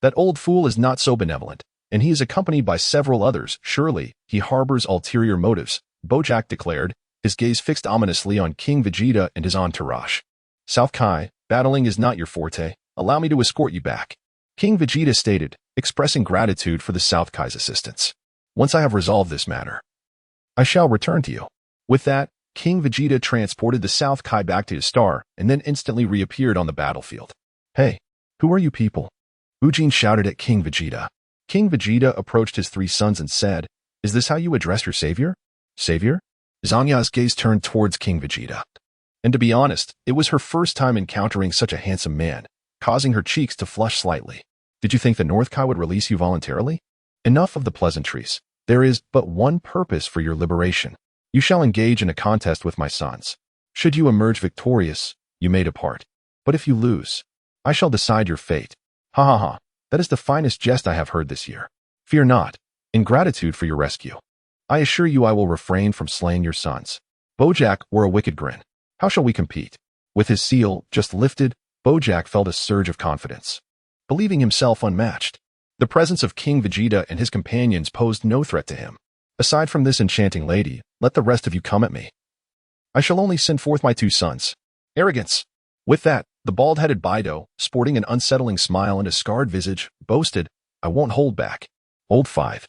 [SPEAKER 1] That old fool is not so benevolent, and he is accompanied by several others. Surely, he harbors ulterior motives," Bojack declared, his gaze fixed ominously on King Vegeta and his entourage. "South Kai, battling is not your forte. Allow me to escort you back," King Vegeta stated, expressing gratitude for the South Kai's assistance. "Once I have resolved this matter, I shall return to you." With that, King Vegeta transported the South Kai back to his star and then instantly reappeared on the battlefield. "Hey, who are you people?" Bujin shouted at King Vegeta. King Vegeta approached his three sons and said, "Is this how you address your savior?" "Savior?" Zanya's gaze turned towards King Vegeta. And to be honest, it was her first time encountering such a handsome man, causing her cheeks to flush slightly. "Did you think the North Kai would release you voluntarily? Enough of the pleasantries. There is but one purpose for your liberation. You shall engage in a contest with my sons. Should you emerge victorious, you may depart. But if you lose, I shall decide your fate." "Ha ha ha, that is the finest jest I have heard this year. Fear not, in gratitude for your rescue, I assure you I will refrain from slaying your sons." Bojack wore a wicked grin. "How shall we compete?" With his seal just lifted, Bojack felt a surge of confidence, believing himself unmatched. The presence of King Vegeta and his companions posed no threat to him. "Aside from this enchanting lady, let the rest of you come at me. I shall only send forth my two sons." "Arrogance!" With that, the bald-headed Bido, sporting an unsettling smile and a scarred visage, boasted, "I won't hold back. Old 5.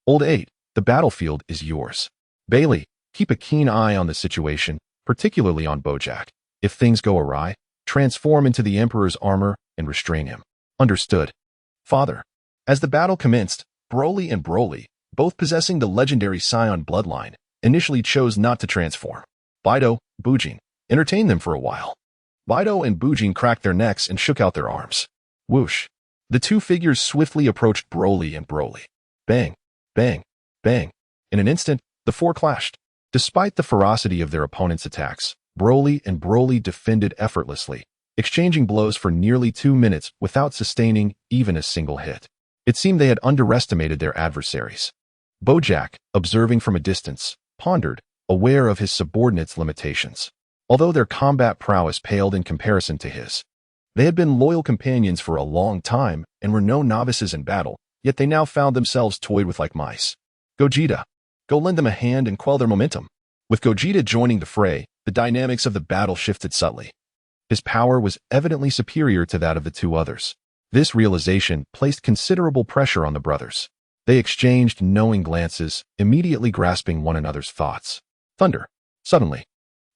[SPEAKER 1] Old 8, the battlefield is yours. Bailey, keep a keen eye on the situation, particularly on Bojack. If things go awry, transform into the Emperor's armor and restrain him." "Understood, father." As the battle commenced, Broly and Broly, both possessing the legendary Scion bloodline, initially chose not to transform. Bido, Bujin, entertained them for a while. Bido and Bujin cracked their necks and shook out their arms. Whoosh. The two figures swiftly approached Broly and Broly. Bang, bang, bang. In an instant, the four clashed. Despite the ferocity of their opponents' attacks, Broly and Broly defended effortlessly, exchanging blows for nearly 2 minutes without sustaining even a single hit. It seemed they had underestimated their adversaries. Bojack, observing from a distance, pondered, aware of his subordinates' limitations. Although their combat prowess paled in comparison to his, they had been loyal companions for a long time and were no novices in battle, yet they now found themselves toyed with like mice. "Gogeta, go lend them a hand and quell their momentum." With Gogeta joining the fray, the dynamics of the battle shifted subtly. His power was evidently superior to that of the two others. This realization placed considerable pressure on the brothers. They exchanged knowing glances, immediately grasping one another's thoughts. Thunder. Suddenly,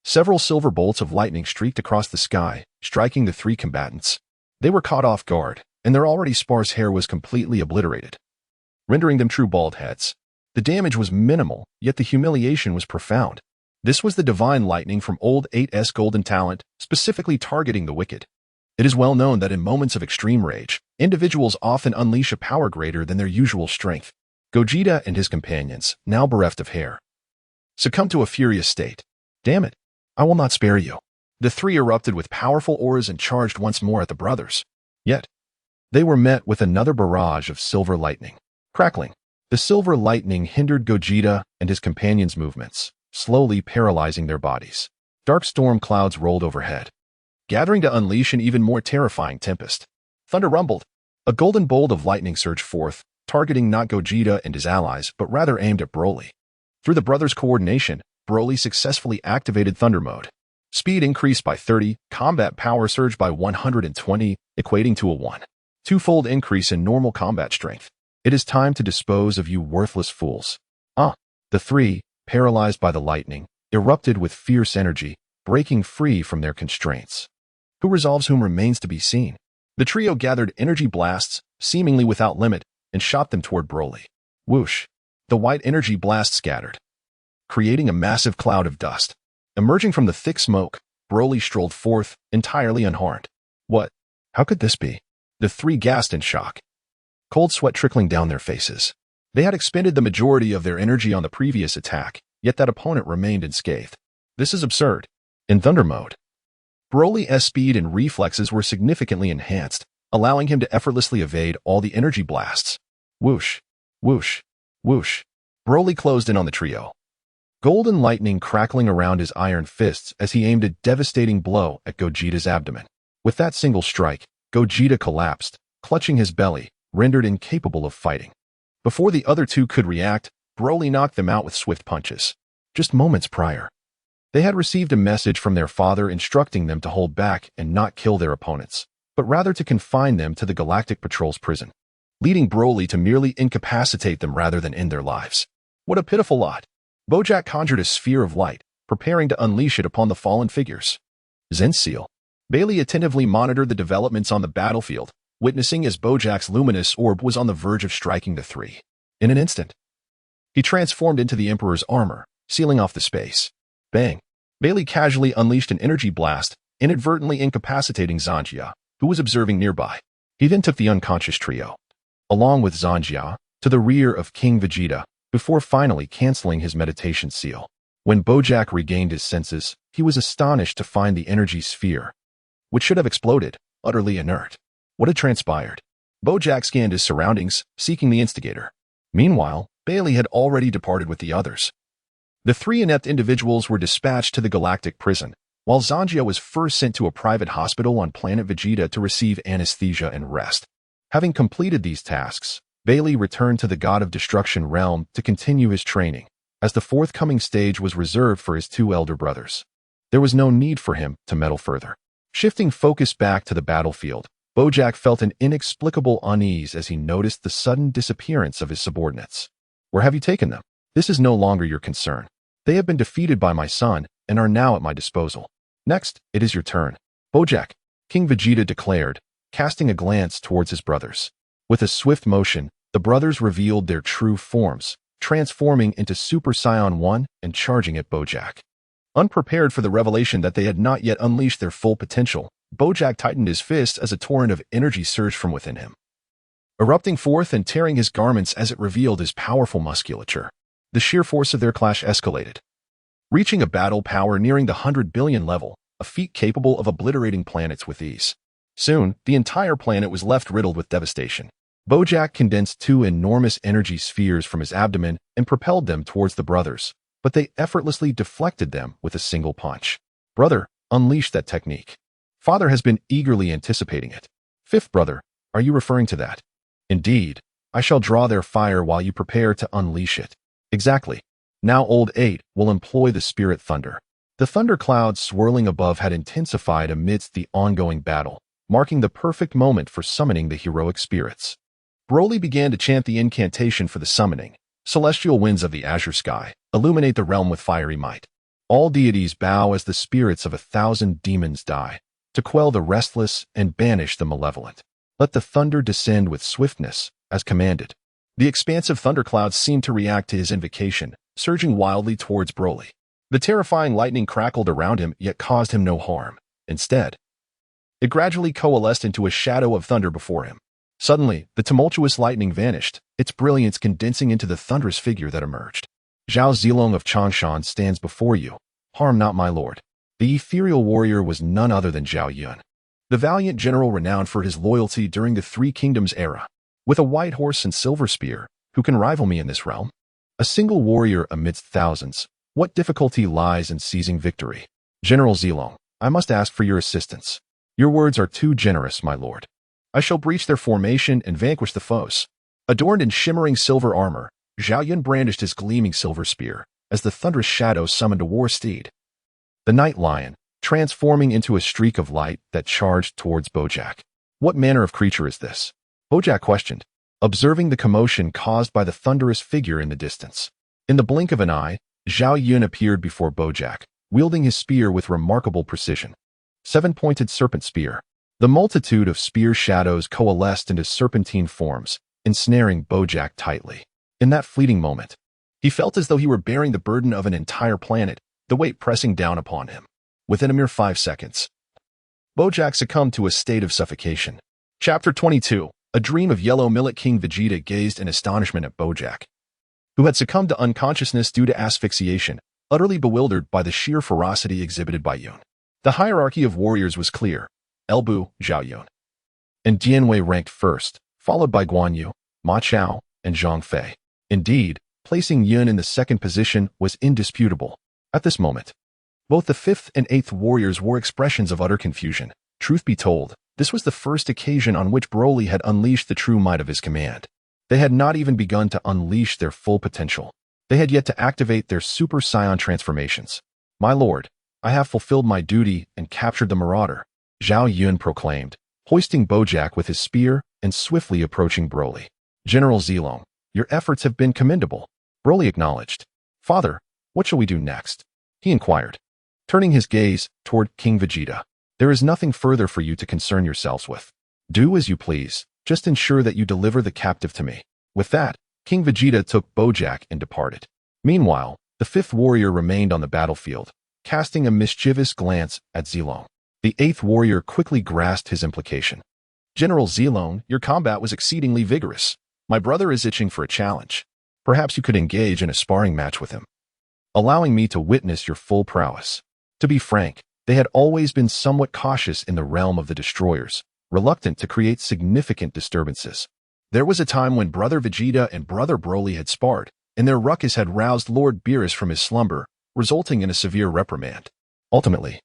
[SPEAKER 1] several silver bolts of lightning streaked across the sky, striking the three combatants. They were caught off guard, and their already sparse hair was completely obliterated, rendering them true bald heads. The damage was minimal, yet the humiliation was profound. This was the divine lightning from Old 8's golden talent, specifically targeting the wicked. It is well known that in moments of extreme rage, individuals often unleash a power greater than their usual strength. Gogeta and his companions, now bereft of hair, succumbed to a furious state. Damn it, I will not spare you. The three erupted with powerful auras and charged once more at the brothers. Yet, they were met with another barrage of silver lightning. Crackling. The silver lightning hindered Gogeta and his companions' movements, slowly paralyzing their bodies. Dark storm clouds rolled overhead, gathering to unleash an even more terrifying tempest. Thunder rumbled. A golden bolt of lightning surged forth, targeting not Gogeta and his allies, but rather aimed at Broly. Through the brothers' coordination, Broly successfully activated Thunder Mode. Speed increased by 30, combat power surged by 120, equating to a 2-fold increase in normal combat strength. It is time to dispose of you worthless fools. The three, paralyzed by the lightning, erupted with fierce energy, breaking free from their constraints. Who resolves whom remains to be seen. The trio gathered energy blasts, seemingly without limit, and shot them toward Broly. Whoosh! The white energy blast scattered, creating a massive cloud of dust. Emerging from the thick smoke, Broly strolled forth, entirely unharmed. What? How could this be? The three gasped in shock, cold sweat trickling down their faces. They had expended the majority of their energy on the previous attack, yet that opponent remained unscathed. This is absurd. In Thunder Mode, Broly's speed and reflexes were significantly enhanced, allowing him to effortlessly evade all the energy blasts. Whoosh, whoosh, whoosh. Broly closed in on the trio, golden lightning crackling around his iron fists as he aimed a devastating blow at Gogeta's abdomen. With that single strike, Gogeta collapsed, clutching his belly, rendered incapable of fighting. Before the other two could react, Broly knocked them out with swift punches. Just moments prior, they had received a message from their father instructing them to hold back and not kill their opponents, but rather to confine them to the Galactic Patrol's prison, leading Broly to merely incapacitate them rather than end their lives. What a pitiful lot. Bojack conjured a sphere of light, preparing to unleash it upon the fallen figures. Zen's seal. Bailey attentively monitored the developments on the battlefield, witnessing as Bojack's luminous orb was on the verge of striking the three. In an instant, he transformed into the Emperor's armor, sealing off the space. Bang! Bailey casually unleashed an energy blast, inadvertently incapacitating Zanjia, who was observing nearby. He then took the unconscious trio, along with Zanjia, to the rear of King Vegeta, before finally canceling his meditation seal. When Bojack regained his senses, he was astonished to find the energy sphere, which should have exploded, utterly inert. What had transpired? Bojack scanned his surroundings, seeking the instigator. Meanwhile, Bailey had already departed with the others. The three inept individuals were dispatched to the galactic prison, while Zanjia was first sent to a private hospital on planet Vegeta to receive anesthesia and rest. Having completed these tasks, Bailey returned to the God of Destruction realm to continue his training, as the forthcoming stage was reserved for his two elder brothers. There was no need for him to meddle further. Shifting focus back to the battlefield, Bojack felt an inexplicable unease as he noticed the sudden disappearance of his subordinates. Where have you taken them? This is no longer your concern. They have been defeated by my son and are now at my disposal. Next, it is your turn. Bojack, King Vegeta declared, casting a glance towards his brothers. With a swift motion, the brothers revealed their true forms, transforming into Super Saiyan 1 and charging at Bojack. Unprepared for the revelation that they had not yet unleashed their full potential, Bojack tightened his fist as a torrent of energy surged from within him, erupting forth and tearing his garments as it revealed his powerful musculature. The sheer force of their clash escalated, reaching a battle power nearing the 100 billion level, a feat capable of obliterating planets with ease. Soon, the entire planet was left riddled with devastation. Bojack condensed two enormous energy spheres from his abdomen and propelled them towards the brothers, but they effortlessly deflected them with a single punch. Brother, unleash that technique. Father has been eagerly anticipating it. Fifth brother, are you referring to that? Indeed, I shall draw their fire while you prepare to unleash it. Exactly. Now Old 8 will employ the spirit thunder. The thunder clouds swirling above had intensified amidst the ongoing battle, marking the perfect moment for summoning the heroic spirits. Broly began to chant the incantation for the summoning. Celestial winds of the azure sky, illuminate the realm with fiery might. All deities bow as the spirits of 1,000 demons die, to quell the restless and banish the malevolent. Let the thunder descend with swiftness, as commanded. The expansive thunderclouds seemed to react to his invocation, surging wildly towards Broly. The terrifying lightning crackled around him, yet caused him no harm. Instead, it gradually coalesced into a shadow of thunder before him. Suddenly, the tumultuous lightning vanished, its brilliance condensing into the thunderous figure that emerged. Zhao Zilong of Changshan stands before you. Harm not, my lord. The ethereal warrior was none other than Zhao Yun, the valiant general renowned for his loyalty during the Three Kingdoms era. With a white horse and silver spear, who can rival me in this realm? A single warrior amidst thousands. What difficulty lies in seizing victory? General Zilong, I must ask for your assistance. Your words are too generous, my lord. I shall breach their formation and vanquish the foes. Adorned in shimmering silver armor, Zhao Yun brandished his gleaming silver spear, as the thunderous shadow summoned a war steed. The night lion, transforming into a streak of light that charged towards Bojack. What manner of creature is this? Bojack questioned, observing the commotion caused by the thunderous figure in the distance. In the blink of an eye, Zhao Yun appeared before Bojack, wielding his spear with remarkable precision. Seven-pointed serpent spear. The multitude of spear shadows coalesced into serpentine forms, ensnaring Bojack tightly. In that fleeting moment, he felt as though he were bearing the burden of an entire planet, the weight pressing down upon him. Within a mere 5 seconds, Bojack succumbed to a state of suffocation. Chapter 22. A dream of yellow millet. King Vegeta gazed in astonishment at Bojack, who had succumbed to unconsciousness due to asphyxiation, utterly bewildered by the sheer ferocity exhibited by Yun. The hierarchy of warriors was clear. Elbu, Zhao Yun, and Dianwei ranked first, followed by Guan Yu, Ma Chao, and Zhang Fei. Indeed, placing Yun in the second position was indisputable. At this moment, both the 5th and 8th warriors wore expressions of utter confusion. Truth be told, this was the first occasion on which Broly had unleashed the true might of his command. They had not even begun to unleash their full potential. They had yet to activate their Super Saiyan transformations. My lord, I have fulfilled my duty and captured the marauder, Zhao Yun proclaimed, hoisting Bojack with his spear and swiftly approaching Broly. General Zilong, your efforts have been commendable, Broly acknowledged. Father, what shall we do next? He inquired, turning his gaze toward King Vegeta. There is nothing further for you to concern yourselves with. Do as you please, just ensure that you deliver the captive to me. With that, King Vegeta took Bojack and departed. Meanwhile, the 5th warrior remained on the battlefield, casting a mischievous glance at Zilong. The 8th warrior quickly grasped his implication. General Zilong, your combat was exceedingly vigorous. My brother is itching for a challenge. Perhaps you could engage in a sparring match with him, allowing me to witness your full prowess. To be frank, they had always been somewhat cautious in the realm of the destroyers, reluctant to create significant disturbances. There was a time when Brother Vegeta and Brother Broly had sparred, and their ruckus had roused Lord Beerus from his slumber, resulting in a severe reprimand. Ultimately,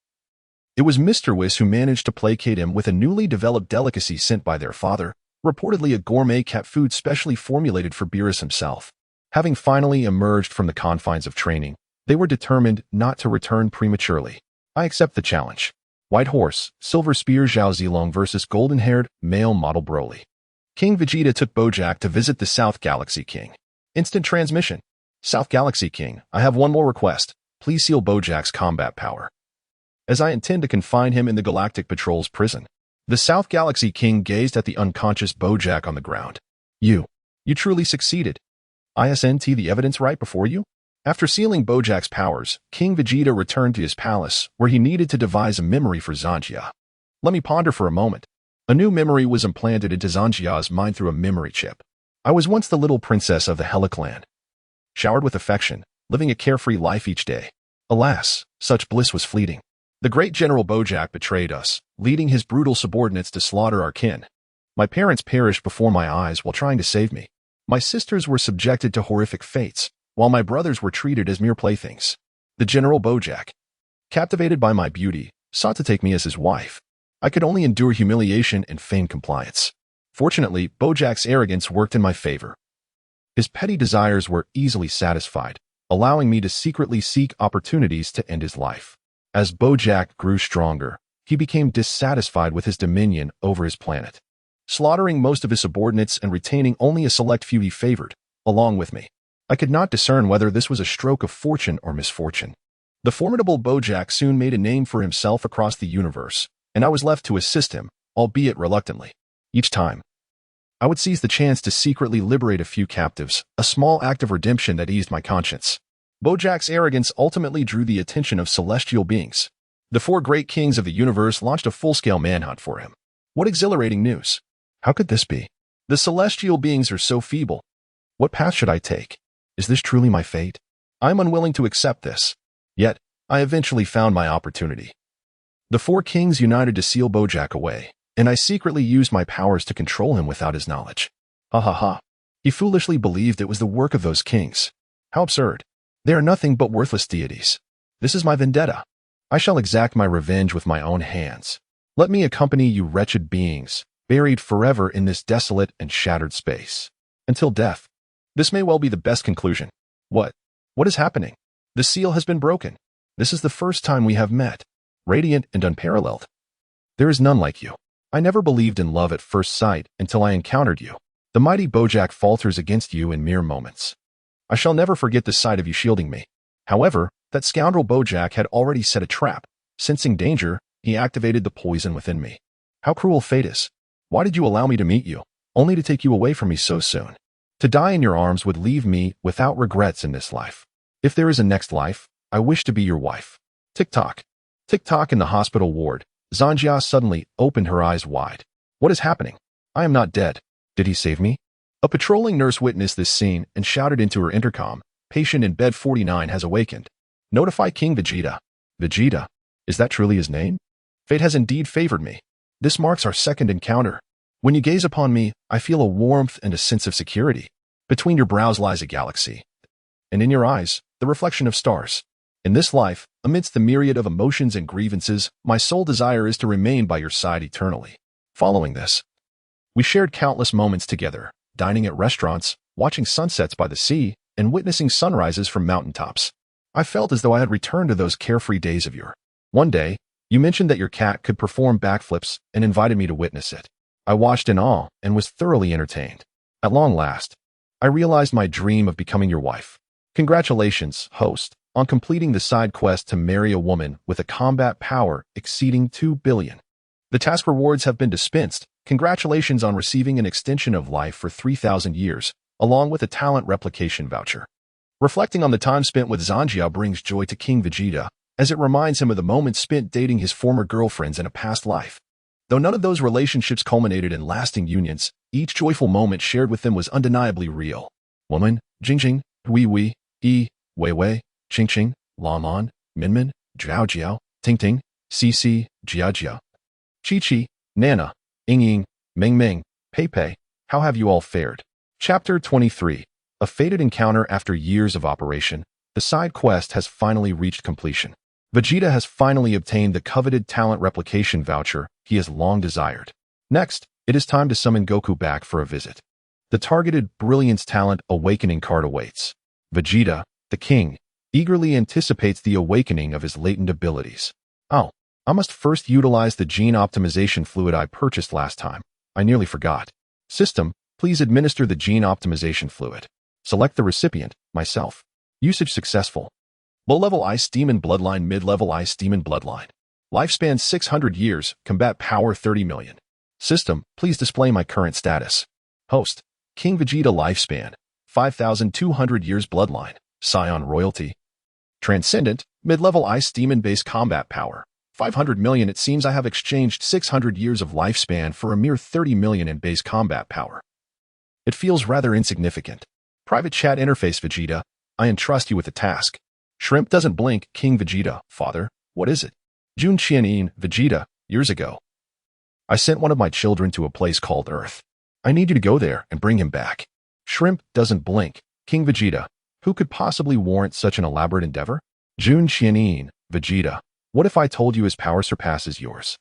[SPEAKER 1] it was Mr. Whis who managed to placate him with a newly developed delicacy sent by their father, reportedly a gourmet cat food specially formulated for Beerus himself. Having finally emerged from the confines of training, they were determined not to return prematurely. I accept the challenge. White Horse, Silver Spear Zhao Zilong versus golden-haired, male model Broly. King Vegeta took Bojack to visit the South Galaxy King. Instant transmission. South Galaxy King, I have one more request. Please seal Bojack's combat power, as I intend to confine him in the Galactic Patrol's prison. The South Galaxy King gazed at the unconscious Bojack on the ground. You truly succeeded. Isn't the evidence right before you? After sealing Bojack's powers, King Vegeta returned to his palace, where he needed to devise a memory for Zanjia. Let me ponder for a moment. A new memory was implanted into Zanjia's mind through a memory chip. I was once the little princess of the Heliclan, showered with affection, living a carefree life each day. Alas, such bliss was fleeting. The great General Bojack betrayed us, leading his brutal subordinates to slaughter our kin. My parents perished before my eyes while trying to save me. My sisters were subjected to horrific fates, while my brothers were treated as mere playthings. The General Bojack, captivated by my beauty, sought to take me as his wife. I could only endure humiliation and feign compliance. Fortunately, Bojack's arrogance worked in my favor. His petty desires were easily satisfied, allowing me to secretly seek opportunities to end his life. As Bojack grew stronger, he became dissatisfied with his dominion over his planet, slaughtering most of his subordinates and retaining only a select few he favored, along with me. I could not discern whether this was a stroke of fortune or misfortune. The formidable Bojack soon made a name for himself across the universe, and I was left to assist him, albeit reluctantly. Each time, I would seize the chance to secretly liberate a few captives, a small act of redemption that eased my conscience. Bojack's arrogance ultimately drew the attention of celestial beings. The four great kings of the universe launched a full-scale manhunt for him. What exhilarating news! How could this be? The celestial beings are so feeble. What path should I take? Is this truly my fate? I am unwilling to accept this. Yet, I eventually found my opportunity. The four kings united to seal Bojack away, and I secretly used my powers to control him without his knowledge. Ha ha ha. He foolishly believed it was the work of those kings. How absurd. They are nothing but worthless deities. This is my vendetta. I shall exact my revenge with my own hands. Let me accompany you wretched beings, buried forever in this desolate and shattered space. Until death. This may well be the best conclusion. What? What is happening? The seal has been broken. This is the first time we have met. Radiant and unparalleled. There is none like you. I never believed in love at first sight until I encountered you. The mighty Bojack falters against you in mere moments. I shall never forget the sight of you shielding me. However, that scoundrel Bojack had already set a trap. Sensing danger, he activated the poison within me. How cruel fate is. Why did you allow me to meet you, only to take you away from me so soon? To die in your arms would leave me without regrets in this life. If there is a next life, I wish to be your wife. Tick-tock. Tick-tock in the hospital ward. Zanjia suddenly opened her eyes wide. What is happening? I am not dead. Did he save me? A patrolling nurse witnessed this scene and shouted into her intercom, "Patient in bed 49 has awakened. Notify King Vegeta." Vegeta? Is that truly his name? Fate has indeed favored me. This marks our second encounter. When you gaze upon me, I feel a warmth and a sense of security. Between your brows lies a galaxy, and in your eyes, the reflection of stars. In this life, amidst the myriad of emotions and grievances, my sole desire is to remain by your side eternally. Following this, we shared countless moments together, dining at restaurants, watching sunsets by the sea, and witnessing sunrises from mountaintops. I felt as though I had returned to those carefree days of yore. One day, you mentioned that your cat could perform backflips and invited me to witness it. I watched in awe and was thoroughly entertained. At long last, I realized my dream of becoming your wife. Congratulations, host, on completing the side quest to marry a woman with a combat power exceeding 2 billion. The task rewards have been dispensed. Congratulations on receiving an extension of life for 3,000 years, along with a talent replication voucher. Reflecting on the time spent with Zanjia brings joy to King Vegeta, as it reminds him of the moments spent dating his former girlfriends in a past life. Though none of those relationships culminated in lasting unions, each joyful moment shared with them was undeniably real. Woman, Jingjing, Wei, Wei Wei, Ching, Laman, Minmin, Jiao, Ting, Cici, Jia, Chi, Nana, Ying, Ming, Pei, how have you all fared? Chapter 23. A fated encounter. After years of operation, the side quest has finally reached completion. Vegeta has finally obtained the coveted talent replication voucher he has long desired. Next, it is time to summon Goku back for a visit. The targeted Brilliance Talent Awakening card awaits. Vegeta, the king, eagerly anticipates the awakening of his latent abilities. Oh, I must first utilize the gene optimization fluid I purchased last time. I nearly forgot. System, please administer the gene optimization fluid. Select the recipient, myself. Usage successful. Low-level Ice Demon Bloodline, mid-level Ice Demon Bloodline. Lifespan 600 years, combat power 30 million. System, please display my current status. Host, King Vegeta lifespan, 5,200 years bloodline, Scion royalty. Transcendent, mid-level Ice Demon base combat power, 500 million. It seems I have exchanged 600 years of lifespan for a mere 30 million in base combat power. It feels rather insignificant. Private chat interface Vegeta, I entrust you with a task. Shrimp doesn't blink, King Vegeta, father, what is it? Jun Qianin, Vegeta, years ago. I sent one of my children to a place called Earth. I need you to go there and bring him back. Shrimp doesn't blink, King Vegeta, who could possibly warrant such an elaborate endeavor? Jun Qianin, Vegeta, what if I told you his power surpasses yours?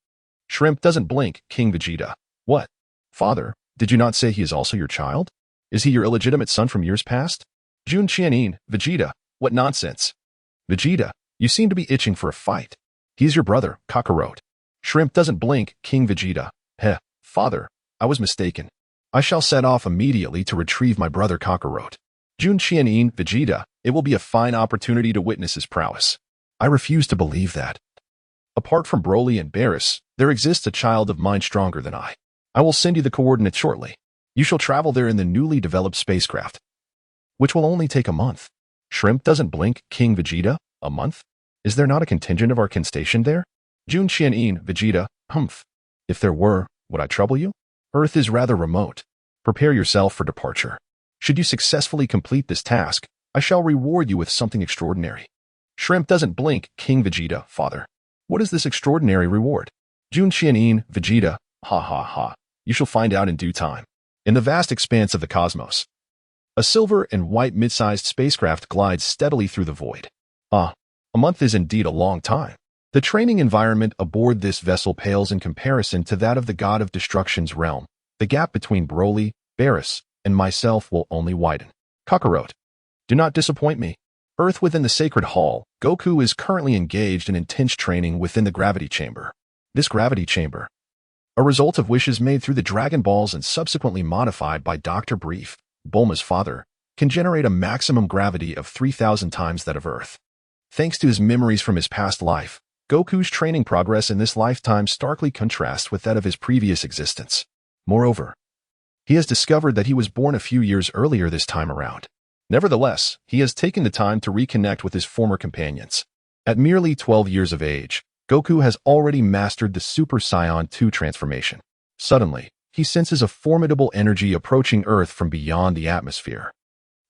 [SPEAKER 1] Shrimp doesn't blink, King Vegeta. What? Father, did you not say he is also your child? Is he your illegitimate son from years past? Jun Qianin, Vegeta, what nonsense. Vegeta, you seem to be itching for a fight. He's your brother, Kakarot. Shrimp doesn't blink, King Vegeta. Heh, father, I was mistaken. I shall set off immediately to retrieve my brother Kakarot. Jun Qianin, Vegeta, it will be a fine opportunity to witness his prowess. I refuse to believe that. Apart from Broly and Barris, there exists a child of mine stronger than I. I will send you the coordinates shortly. You shall travel there in the newly developed spacecraft, which will only take a month. Shrimp doesn't blink, King Vegeta? A month? Is there not a contingent of our kin stationed there? Jun Qianin, Vegeta, humph. If there were, would I trouble you? Earth is rather remote. Prepare yourself for departure. Should you successfully complete this task, I shall reward you with something extraordinary. Shrimp doesn't blink, King Vegeta, father. What is this extraordinary reward? Jun Qianin, Vegeta, ha ha ha. You shall find out in due time. In the vast expanse of the cosmos, a silver and white mid-sized spacecraft glides steadily through the void. A month is indeed a long time. The training environment aboard this vessel pales in comparison to that of the God of Destruction's realm. The gap between Broly, Barris, and myself will only widen. Kakarot, do not disappoint me. Earth within the Sacred Hall, Goku is currently engaged in intense training within the gravity chamber. This gravity chamber, a result of wishes made through the Dragon Balls and subsequently modified by Dr. Brief, Bulma's father, can generate a maximum gravity of 3,000 times that of Earth. Thanks to his memories from his past life, Goku's training progress in this lifetime starkly contrasts with that of his previous existence. Moreover, he has discovered that he was born a few years earlier this time around. Nevertheless, he has taken the time to reconnect with his former companions. At merely 12 years of age, Goku has already mastered the Super Saiyan 2 transformation. Suddenly, he senses a formidable energy approaching Earth from beyond the atmosphere.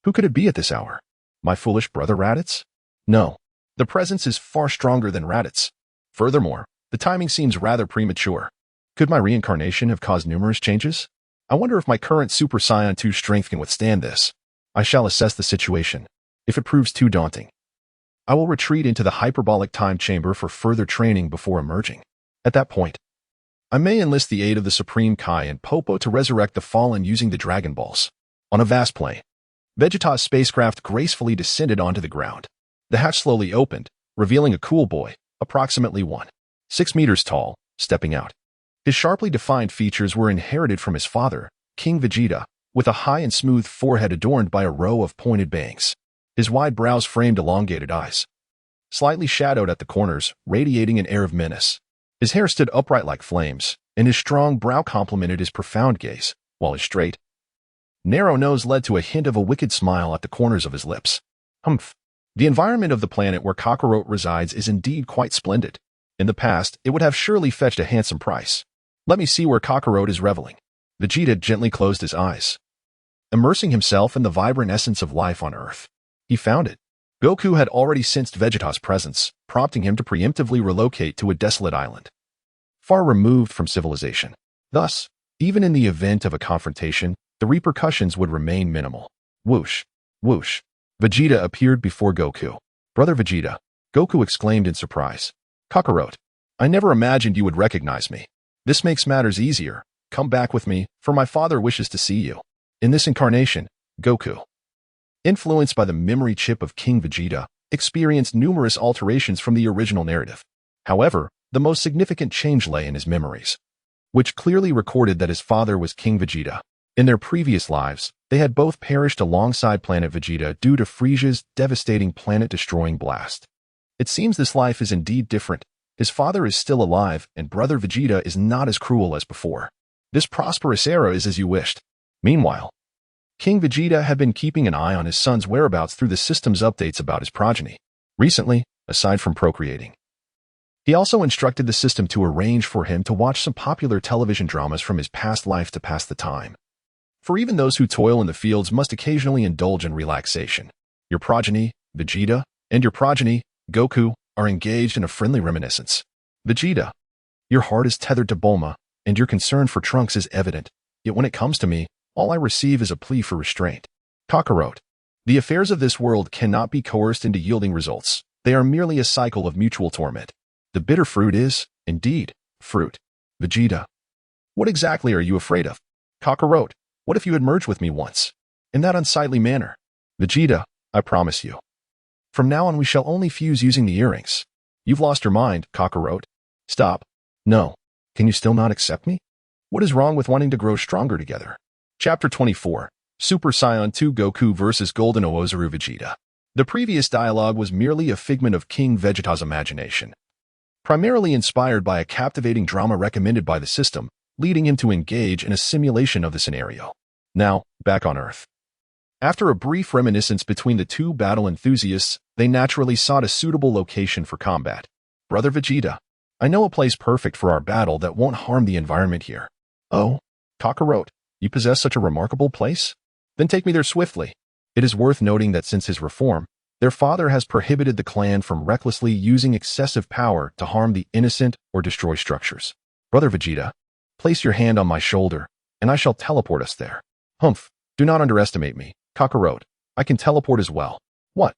[SPEAKER 1] Who could it be at this hour? My foolish brother Raditz? No, the presence is far stronger than Raditz. Furthermore, the timing seems rather premature. Could my reincarnation have caused numerous changes? I wonder if my current Super Saiyan 2 strength can withstand this. I shall assess the situation. If it proves too daunting, I will retreat into the hyperbolic time chamber for further training before emerging. At that point, I may enlist the aid of the Supreme Kai and Popo to resurrect the fallen using the Dragon Balls. On a vast plain, Vegeta's spacecraft gracefully descended onto the ground. The hatch slowly opened, revealing a cool boy, approximately 1.6 meters tall, stepping out. His sharply defined features were inherited from his father, King Vegeta, with a high and smooth forehead adorned by a row of pointed bangs. His wide brows framed elongated eyes, slightly shadowed at the corners, radiating an air of menace. His hair stood upright like flames, and his strong brow complemented his profound gaze, while his straight, narrow nose led to a hint of a wicked smile at the corners of his lips. Humph. The environment of the planet where Kakarot resides is indeed quite splendid. In the past, it would have surely fetched a handsome price. Let me see where Kakarot is reveling. Vegeta gently closed his eyes, immersing himself in the vibrant essence of life on Earth. He found it. Goku had already sensed Vegeta's presence, prompting him to preemptively relocate to a desolate island, far removed from civilization. Thus, even in the event of a confrontation, the repercussions would remain minimal. Whoosh, whoosh. Vegeta appeared before Goku. Brother Vegeta, Goku exclaimed in surprise. Kakarot, I never imagined you would recognize me. This makes matters easier. Come back with me, for my father wishes to see you. In this incarnation, Goku, influenced by the memory chip of King Vegeta, experienced numerous alterations from the original narrative. However, the most significant change lay in his memories, which clearly recorded that his father was King Vegeta. In their previous lives, they had both perished alongside planet Vegeta due to Frieza's devastating planet-destroying blast. It seems this life is indeed different. His father is still alive, and brother Vegeta is not as cruel as before. This prosperous era is as you wished. Meanwhile, King Vegeta had been keeping an eye on his son's whereabouts through the system's updates about his progeny. Recently, aside from procreating, he also instructed the system to arrange for him to watch some popular television dramas from his past life to pass the time. For even those who toil in the fields must occasionally indulge in relaxation. Your progeny, Vegeta, and your progeny, Goku, are engaged in a friendly reminiscence. Vegeta, your heart is tethered to Bulma, and your concern for Trunks is evident. Yet when it comes to me, all I receive is a plea for restraint. Kakarot, the affairs of this world cannot be coerced into yielding results. They are merely a cycle of mutual torment. The bitter fruit is, indeed, fruit. Vegeta, what exactly are you afraid of? Kakarot, what if you had merged with me once? In that unsightly manner? Vegeta, I promise you. From now on we shall only fuse using the earrings. You've lost your mind, Kakarot. Stop. No. Can you still not accept me? What is wrong with wanting to grow stronger together? Chapter 24. Super Saiyan 2 Goku vs. Golden Oozaru Vegeta. The previous dialogue was merely a figment of King Vegeta's imagination, primarily inspired by a captivating drama recommended by the system, leading him to engage in a simulation of the scenario. Now, back on Earth. After a brief reminiscence between the two battle enthusiasts, they naturally sought a suitable location for combat. Brother Vegeta, I know a place perfect for our battle that won't harm the environment here. Oh, Kakarot, you possess such a remarkable place? Then take me there swiftly. It is worth noting that since his reform, their father has prohibited the clan from recklessly using excessive power to harm the innocent or destroy structures. Brother Vegeta, place your hand on my shoulder, and I shall teleport us there. Humph, do not underestimate me, Kakarot. I can teleport as well. What?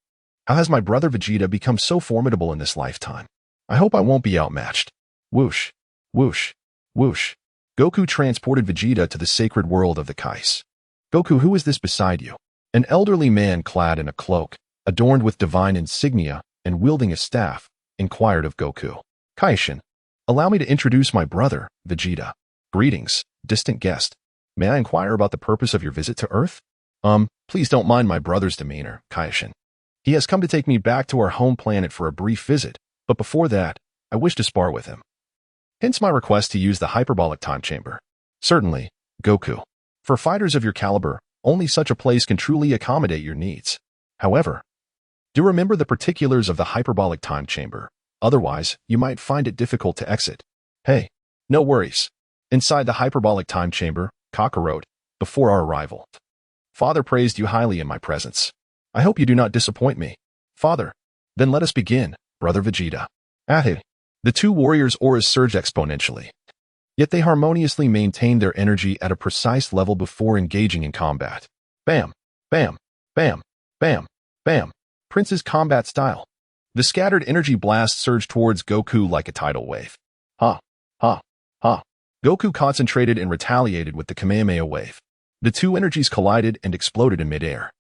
[SPEAKER 1] How has my brother Vegeta become so formidable in this lifetime? I hope I won't be outmatched. Whoosh, whoosh, whoosh. Goku transported Vegeta to the sacred world of the Kais. Goku, who is this beside you? An elderly man clad in a cloak, adorned with divine insignia and wielding a staff, inquired of Goku. Kaishin, allow me to introduce my brother, Vegeta. Greetings, distant guest. May I inquire about the purpose of your visit to Earth? Please don't mind my brother's demeanor, Kaishin. He has come to take me back to our home planet for a brief visit, but before that, I wish to spar with him. Hence my request to use the hyperbolic time chamber. Certainly, Goku. For fighters of your caliber, only such a place can truly accommodate your needs. However, do remember the particulars of the hyperbolic time chamber. Otherwise, you might find it difficult to exit. Hey, no worries. Inside the hyperbolic time chamber, Kakarot, before our arrival, Father praised you highly in my presence. I hope you do not disappoint me. Father, then let us begin, Brother Vegeta. Ahe. The two warriors' auras surged exponentially. Yet they harmoniously maintained their energy at a precise level before engaging in combat. Bam, bam, bam, bam, bam. Prince's combat style. The scattered energy blast surged towards Goku like a tidal wave. Ha, ha, ha. Goku concentrated and retaliated with the Kamehameha wave. The two energies collided and exploded in midair.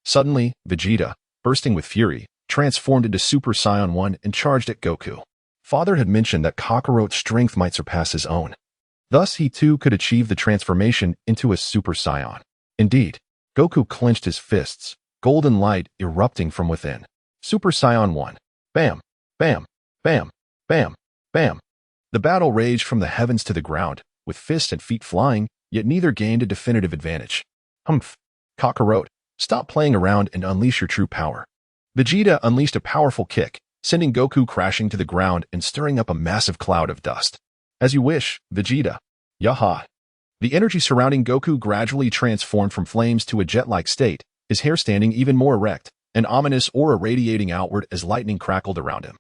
[SPEAKER 1] Suddenly, Vegeta, bursting with fury, transformed into Super Saiyan 1 and charged at Goku. Father had mentioned that Kakarot's strength might surpass his own. Thus, he too could achieve the transformation into a Super Saiyan. Indeed, Goku clenched his fists, golden light erupting from within. Super Saiyan 1. Bam, bam, bam, bam, bam. The battle raged from the heavens to the ground, with fists and feet flying, yet neither gained a definitive advantage. Humph. Kakarot, stop playing around and unleash your true power. Vegeta unleashed a powerful kick, sending Goku crashing to the ground and stirring up a massive cloud of dust. As you wish, Vegeta. Yaha. The energy surrounding Goku gradually transformed from flames to a jet-like state, his hair standing even more erect, an ominous aura radiating outward as lightning crackled around him.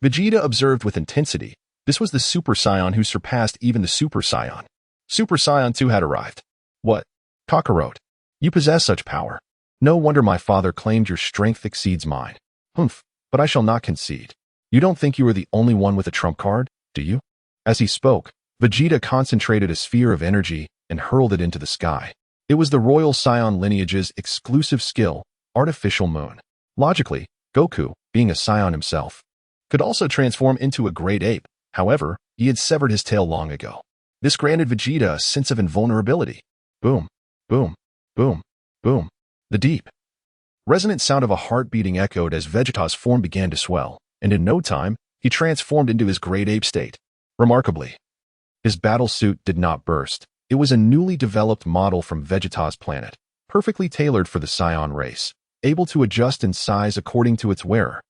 [SPEAKER 1] Vegeta observed with intensity. This was the Super Saiyan who surpassed even the Super Saiyan. Super Saiyan 2 had arrived. What? Kakarot. You possess such power. No wonder my father claimed your strength exceeds mine. Humph, but I shall not concede. You don't think you are the only one with a trump card, do you? As he spoke, Vegeta concentrated a sphere of energy and hurled it into the sky. It was the Royal Saiyan lineage's exclusive skill, Artificial Moon. Logically, Goku, being a Saiyan himself, could also transform into a great ape. However, he had severed his tail long ago. This granted Vegeta a sense of invulnerability. Boom, boom, boom, boom. The deep, resonant sound of a heart beating echoed as Vegeta's form began to swell, and in no time, he transformed into his great ape state. Remarkably, his battle suit did not burst. It was a newly developed model from Vegeta's planet, perfectly tailored for the Saiyan race, able to adjust in size according to its wearer.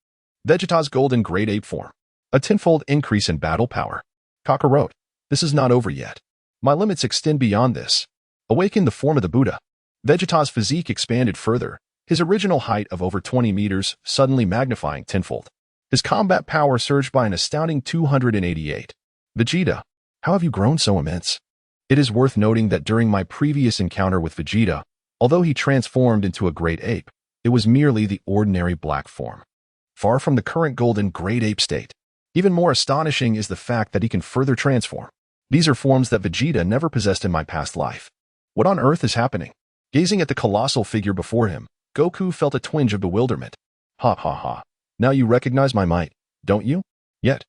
[SPEAKER 1] Vegeta's golden great ape form. A tenfold increase in battle power. Kakarot, this is not over yet. My limits extend beyond this. Awaken the form of the Buddha. Vegeta's physique expanded further, his original height of over 20 meters suddenly magnifying tenfold. His combat power surged by an astounding 288. Vegeta, how have you grown so immense? It is worth noting that during my previous encounter with Vegeta, although he transformed into a great ape, it was merely the ordinary black form, far from the current golden great ape state. Even more astonishing is the fact that he can further transform. These are forms that Vegeta never possessed in my past life. What on earth is happening? Gazing at the colossal figure before him, Goku felt a twinge of bewilderment. Ha ha ha. Now you recognize my might, don't you? Yet.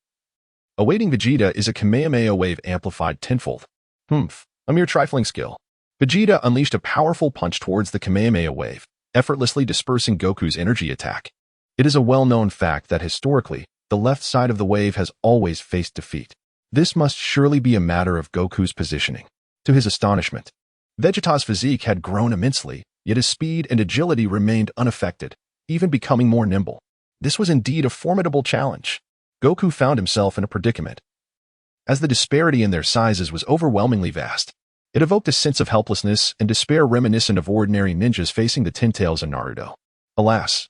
[SPEAKER 1] Awaiting Vegeta is a Kamehameha wave amplified tenfold. A mere trifling skill. Vegeta unleashed a powerful punch towards the Kamehameha wave, effortlessly dispersing Goku's energy attack. It is a well-known fact that historically, the left side of the wave has always faced defeat. This must surely be a matter of Goku's positioning. To his astonishment, Vegeta's physique had grown immensely, yet his speed and agility remained unaffected, even becoming more nimble. This was indeed a formidable challenge. Goku found himself in a predicament. As the disparity in their sizes was overwhelmingly vast, it evoked a sense of helplessness and despair reminiscent of ordinary ninjas facing the Ten Tails in Naruto. Alas,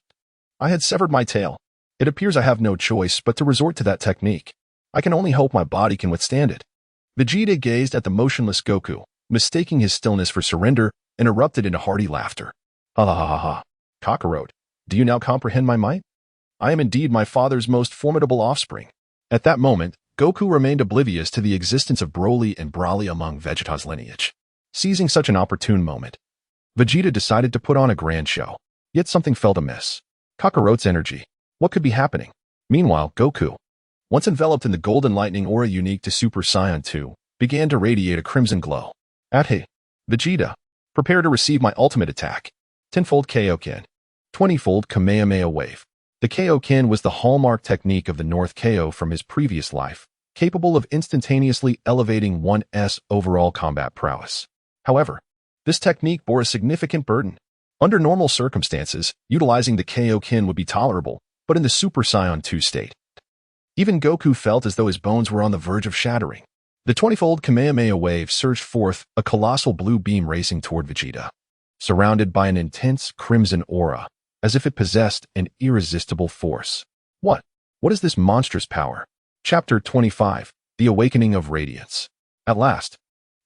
[SPEAKER 1] I had severed my tail. It appears I have no choice but to resort to that technique. I can only hope my body can withstand it. Vegeta gazed at the motionless Goku, mistaking his stillness for surrender, and erupted into hearty laughter. Ha ha ha ha. Kakarot, do you now comprehend my might? I am indeed my father's most formidable offspring. At that moment, Goku remained oblivious to the existence of Broly and Broly among Vegeta's lineage. Seizing such an opportune moment, Vegeta decided to put on a grand show. Yet something felt amiss. Kakarot's energy. What could be happening? Meanwhile, Goku, once enveloped in the golden lightning aura unique to Super Saiyan 2, began to radiate a crimson glow. Hey, Vegeta, prepare to receive my ultimate attack. Tenfold Kaioken. 20-fold Kamehameha wave. The Kaioken was the hallmark technique of the North KO from his previous life, capable of instantaneously elevating one's overall combat prowess. However, this technique bore a significant burden. Under normal circumstances, utilizing the Kaioken would be tolerable, but in the Super Saiyan 2 state, even Goku felt as though his bones were on the verge of shattering. The 20-fold Kamehameha wave surged forth, a colossal blue beam racing toward Vegeta, surrounded by an intense crimson aura, as if it possessed an irresistible force. What is this monstrous power? Chapter 25, The Awakening of Radiance. At last,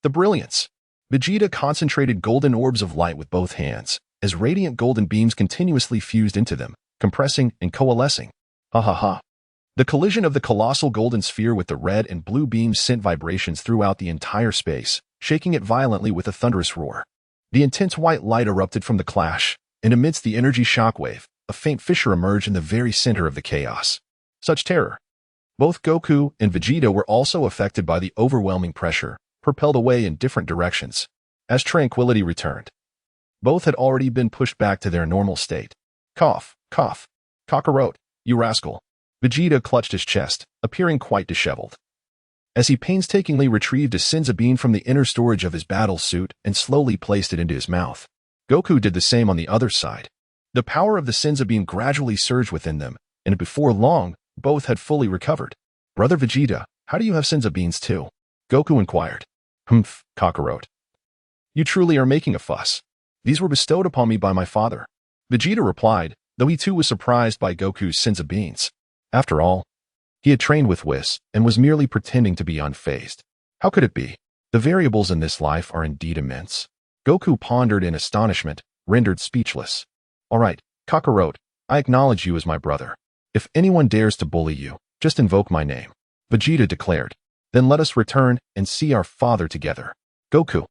[SPEAKER 1] the brilliance. Vegeta concentrated golden orbs of light with both hands, as radiant golden beams continuously fused into them, compressing and coalescing. Ha ha ha. The collision of the colossal golden sphere with the red and blue beams sent vibrations throughout the entire space, shaking it violently with a thunderous roar. The intense white light erupted from the clash, and amidst the energy shockwave, a faint fissure emerged in the very center of the chaos. Such terror. Both Goku and Vegeta were also affected by the overwhelming pressure, propelled away in different directions. As tranquility returned, both had already been pushed back to their normal state. Cough, cough. Kakarot, you rascal. Vegeta clutched his chest, appearing quite disheveled. As he painstakingly retrieved a Senzu bean from the inner storage of his battle suit and slowly placed it into his mouth, Goku did the same on the other side. The power of the Senzu bean gradually surged within them, and before long, both had fully recovered. Brother Vegeta, how do you have Senzu beans too? Goku inquired. Kakarot. You truly are making a fuss. These were bestowed upon me by my father. Vegeta replied, though he too was surprised by Goku's Senzu beans. After all, he had trained with Whis and was merely pretending to be unfazed. How could it be? The variables in this life are indeed immense. Goku pondered in astonishment, rendered speechless. All right, Kakarot, I acknowledge you as my brother. If anyone dares to bully you, just invoke my name. Vegeta declared. Then let us return and see our father together. Goku,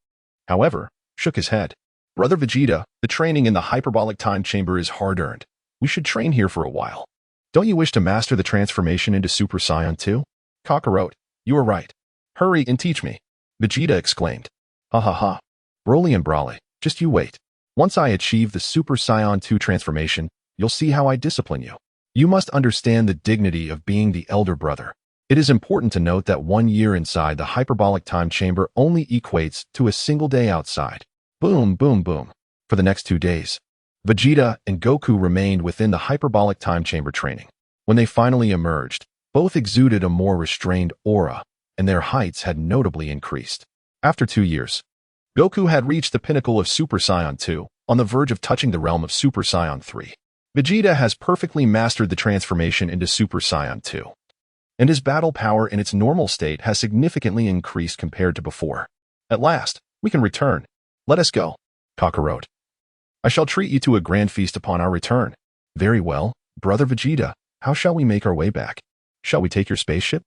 [SPEAKER 1] however, shook his head. Brother Vegeta, the training in the hyperbolic time chamber is hard-earned. We should train here for a while. Don't you wish to master the transformation into Super Saiyan 2? Kakarot, you are right. Hurry and teach me. Vegeta exclaimed. Ha ha ha. Broly and Broly, just you wait. Once I achieve the Super Saiyan 2 transformation, you'll see how I discipline you. You must understand the dignity of being the elder brother. It is important to note that 1 year inside the hyperbolic time chamber only equates to a single day outside. Boom, boom, boom. For the next 2 days, Vegeta and Goku remained within the hyperbolic time chamber training. When they finally emerged, both exuded a more restrained aura, and their heights had notably increased. After 2 years, Goku had reached the pinnacle of Super Saiyan 2, on the verge of touching the realm of Super Saiyan 3. Vegeta has perfectly mastered the transformation into Super Saiyan 2, and his battle power in its normal state has significantly increased compared to before. At last, we can return. Let us go. Kakarot. I shall treat you to a grand feast upon our return. Very well, Brother Vegeta, how shall we make our way back? Shall we take your spaceship?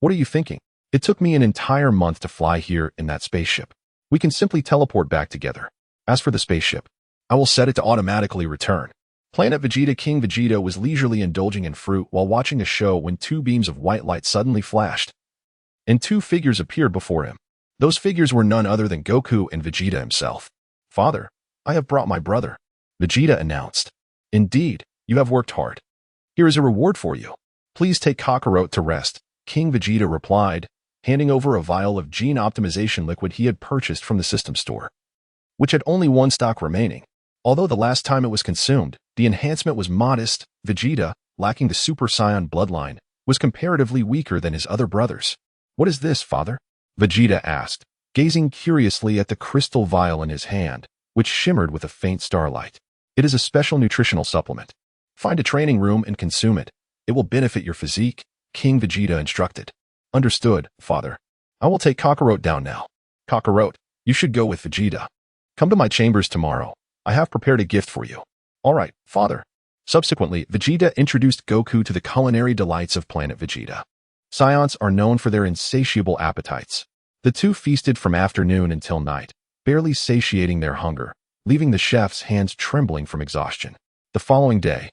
[SPEAKER 1] What are you thinking? It took me an entire month to fly here in that spaceship. We can simply teleport back together. As for the spaceship, I will set it to automatically return. Planet Vegeta King Vegeta was leisurely indulging in fruit while watching a show when two beams of white light suddenly flashed, and two figures appeared before him. Those figures were none other than Goku and Vegeta himself. "Father, I have brought my brother," Vegeta announced. "Indeed, you have worked hard. Here is a reward for you. Please take Kakarot to rest," King Vegeta replied, handing over a vial of gene optimization liquid he had purchased from the system store, which had only one stock remaining. Although the last time it was consumed, the enhancement was modest. Vegeta, lacking the Super Saiyan bloodline, was comparatively weaker than his other brothers. "What is this, father?" Vegeta asked, gazing curiously at the crystal vial in his hand, which shimmered with a faint starlight. "It is a special nutritional supplement. Find a training room and consume it. It will benefit your physique," King Vegeta instructed. "Understood, father. I will take Kakarot down now. Kakarot, you should go with Vegeta. Come to my chambers tomorrow. I have prepared a gift for you." "All right, father." Subsequently, Vegeta introduced Goku to the culinary delights of Planet Vegeta. Saiyans are known for their insatiable appetites. The two feasted from afternoon until night, barely satiating their hunger, leaving the chef's hands trembling from exhaustion. The following day,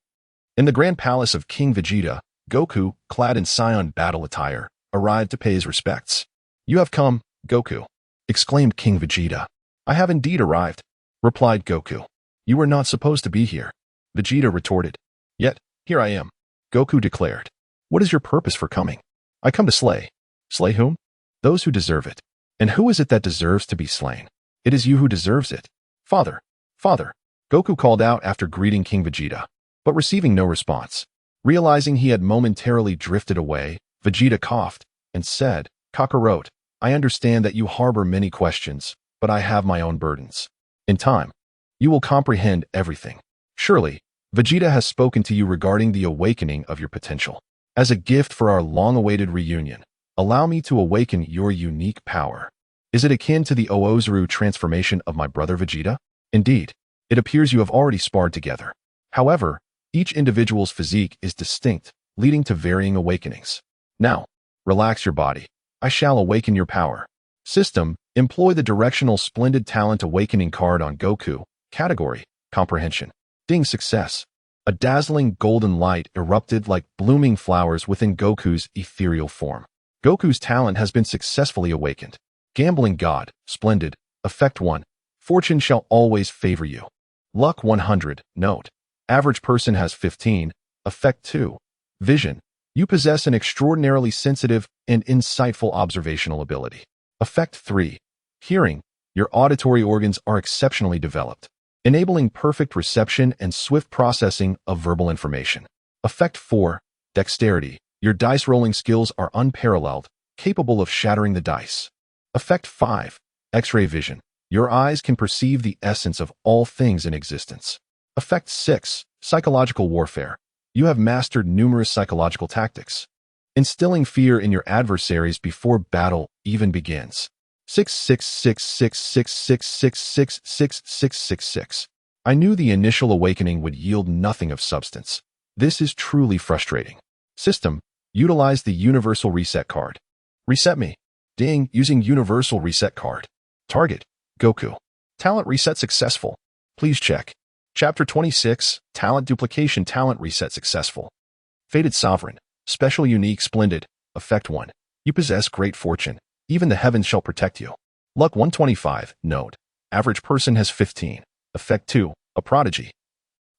[SPEAKER 1] in the Grand Palace of King Vegeta, Goku, clad in Saiyan battle attire, arrived to pay his respects. "You have come, Goku," exclaimed King Vegeta. "I have indeed arrived," replied Goku. "You were not supposed to be here," Vegeta retorted. "Yet, here I am," Goku declared. "What is your purpose for coming?" "I come to slay." "Slay whom?" "Those who deserve it." "And who is it that deserves to be slain?" "It is you who deserves it." "Father, father," Goku called out after greeting King Vegeta, but receiving no response. Realizing he had momentarily drifted away, Vegeta coughed and said, "Kakarot, I understand that you harbor many questions, but I have my own burdens. In time, you will comprehend everything. Surely, Vegeta has spoken to you regarding the awakening of your potential. As a gift for our long-awaited reunion, allow me to awaken your unique power. Is it akin to the Oozuru transformation of my brother Vegeta? Indeed, it appears you have already sparred together. However, each individual's physique is distinct, leading to varying awakenings. Now, relax your body. I shall awaken your power." System: employ the directional Splendid Talent Awakening card on Goku. Category: Comprehension. Ding success. A dazzling golden light erupted like blooming flowers within Goku's ethereal form. Goku's talent has been successfully awakened. Gambling God, Splendid. Effect 1. Fortune shall always favor you. Luck 100. Note: average person has 15. Effect 2. Vision. You possess an extraordinarily sensitive and insightful observational ability. Effect 3. Hearing. Your auditory organs are exceptionally developed, enabling perfect reception and swift processing of verbal information. Effect 4. Dexterity. Your dice rolling skills are unparalleled, capable of shattering the dice. Effect 5. X-ray vision. Your eyes can perceive the essence of all things in existence. Effect 6. Psychological warfare. You have mastered numerous psychological tactics, instilling fear in your adversaries before battle even begins. 6666666666666. I knew the initial awakening would yield nothing of substance. This is truly frustrating. System: utilize the Universal Reset card. Reset me. Ding, using Universal Reset card. Target: Goku. Talent reset successful. Please check. Chapter 26, Talent Duplication. Talent reset successful. Fated Sovereign. Special Unique Splendid. Effect 1. You possess great fortune. Even the heavens shall protect you. Luck 125. Note: average person has 15. Effect 2. A prodigy.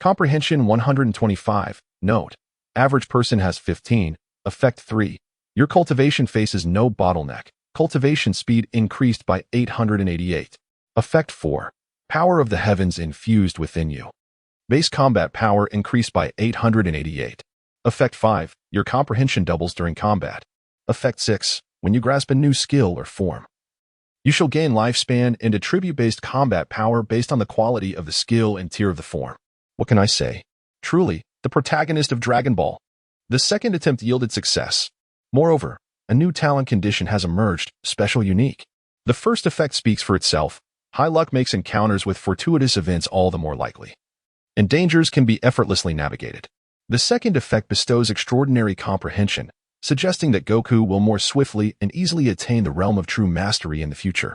[SPEAKER 1] Comprehension 125. Note: average person has 15. Effect 3. Your cultivation faces no bottleneck. Cultivation speed increased by 888. Effect 4. Power of the heavens infused within you. Base combat power increased by 888. Effect 5. Your comprehension doubles during combat. Effect 6. When you grasp a new skill or form, you shall gain lifespan and attribute-based combat power based on the quality of the skill and tier of the form. What can I say? Truly, the protagonist of Dragon Ball. The second attempt yielded success. Moreover, a new talent condition has emerged, special unique. The first effect speaks for itself. High luck makes encounters with fortuitous events all the more likely, and dangers can be effortlessly navigated. The second effect bestows extraordinary comprehension, suggesting that Goku will more swiftly and easily attain the realm of true mastery in the future.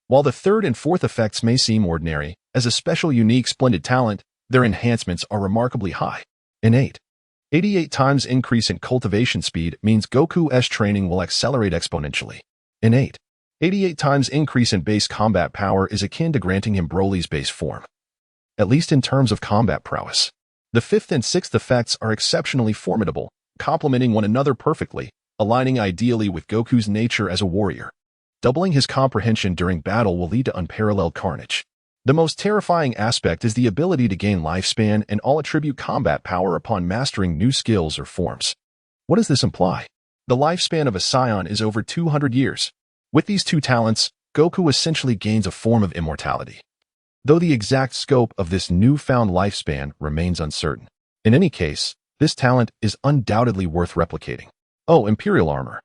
[SPEAKER 1] While the third and fourth effects may seem ordinary, as a special unique splendid talent, Their enhancements are remarkably high. Innate. 88 times increase in cultivation speed means Goku's training will accelerate exponentially. Innate. 88 times increase in base combat power is akin to granting him Broly's base form, at least in terms of combat prowess. The fifth and sixth effects are exceptionally formidable, complementing one another perfectly, aligning ideally with Goku's nature as a warrior. Doubling his comprehension during battle will lead to unparalleled carnage. The most terrifying aspect is the ability to gain lifespan and all attribute combat power upon mastering new skills or forms. What does this imply? The lifespan of a scion is over 200 years. With these two talents, Goku essentially gains a form of immortality, though the exact scope of this newfound lifespan remains uncertain. In any case, this talent is undoubtedly worth replicating. Oh, Imperial Armor.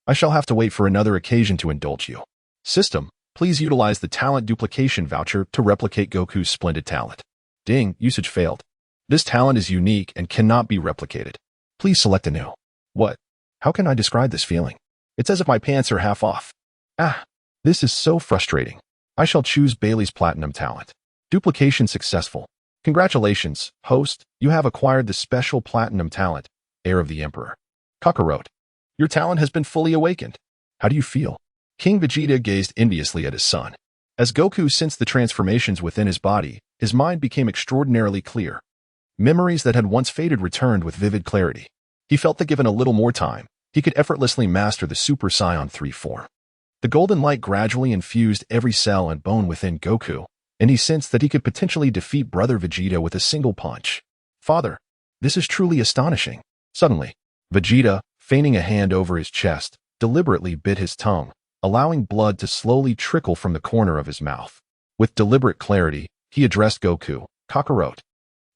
[SPEAKER 1] I shall have to wait for another occasion to indulge you. System, please utilize the talent duplication voucher to replicate Goku's splendid talent. Ding, usage failed. This talent is unique and cannot be replicated. Please select anew. What? How can I describe this feeling? It's as if my pants are half off. Ah, this is so frustrating. I shall choose Bailey's Platinum talent. Duplication successful. Congratulations, host, you have acquired the special Platinum talent, Heir of the Emperor. Kakarot, your talent has been fully awakened. How do you feel? King Vegeta gazed enviously at his son. As Goku sensed the transformations within his body, his mind became extraordinarily clear. Memories that had once faded returned with vivid clarity. He felt that given a little more time, he could effortlessly master the Super Saiyan 3 form. The golden light gradually infused every cell and bone within Goku, and he sensed that he could potentially defeat Brother Vegeta with a single punch. Father, this is truly astonishing. Suddenly, Vegeta, feigning a hand over his chest, deliberately bit his tongue, allowing blood to slowly trickle from the corner of his mouth. With deliberate clarity, he addressed Goku, Kakarot.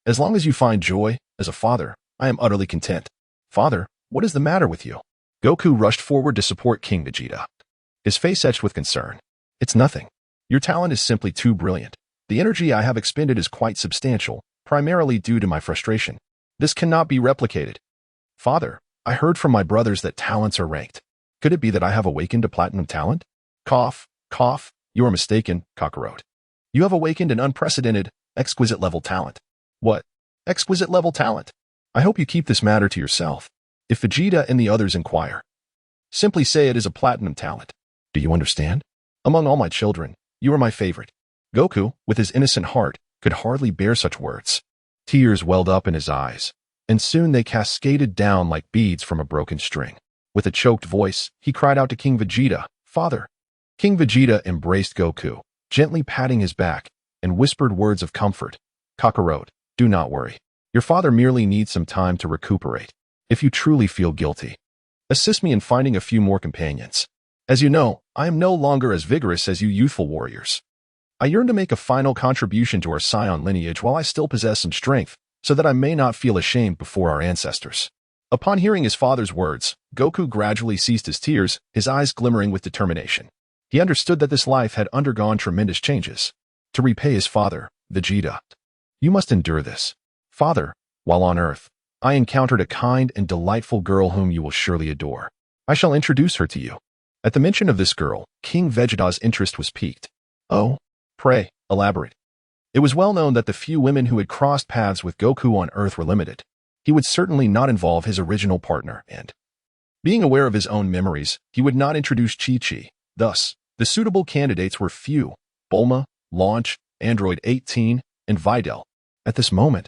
[SPEAKER 1] As long as you find joy, as a father, I am utterly content. Father, what is the matter with you? Goku rushed forward to support King Vegeta, his face etched with concern. It's nothing. Your talent is simply too brilliant. The energy I have expended is quite substantial, primarily due to my frustration. This cannot be replicated. Father, I heard from my brothers that talents are ranked. Could it be that I have awakened a platinum talent? Cough, cough, you are mistaken, Kakarot. You have awakened an unprecedented, exquisite level talent. What? Exquisite level talent? I hope you keep this matter to yourself. If Vegeta and the others inquire, simply say it is a platinum talent. Do you understand? Among all my children, you are my favorite. Goku, with his innocent heart, could hardly bear such words. Tears welled up in his eyes, and soon they cascaded down like beads from a broken string. With a choked voice, he cried out to King Vegeta, Father. King Vegeta embraced Goku, gently patting his back, and whispered words of comfort. Kakarot, do not worry. Your father merely needs some time to recuperate. If you truly feel guilty, assist me in finding a few more companions. As you know, I am no longer as vigorous as you youthful warriors. I yearn to make a final contribution to our Scion lineage while I still possess some strength, so that I may not feel ashamed before our ancestors. Upon hearing his father's words, Goku gradually ceased his tears, his eyes glimmering with determination. He understood that this life had undergone tremendous changes. To repay his father, Vegeta, you must endure this. Father, while on Earth, I encountered a kind and delightful girl whom you will surely adore. I shall introduce her to you. At the mention of this girl, King Vegeta's interest was piqued. Oh, pray, elaborate. It was well known that the few women who had crossed paths with Goku on Earth were limited. He would certainly not involve his original partner, and, being aware of his own memories, he would not introduce Chi-Chi. Thus, the suitable candidates were few: Bulma, Launch, Android 18, and Videl. At this moment,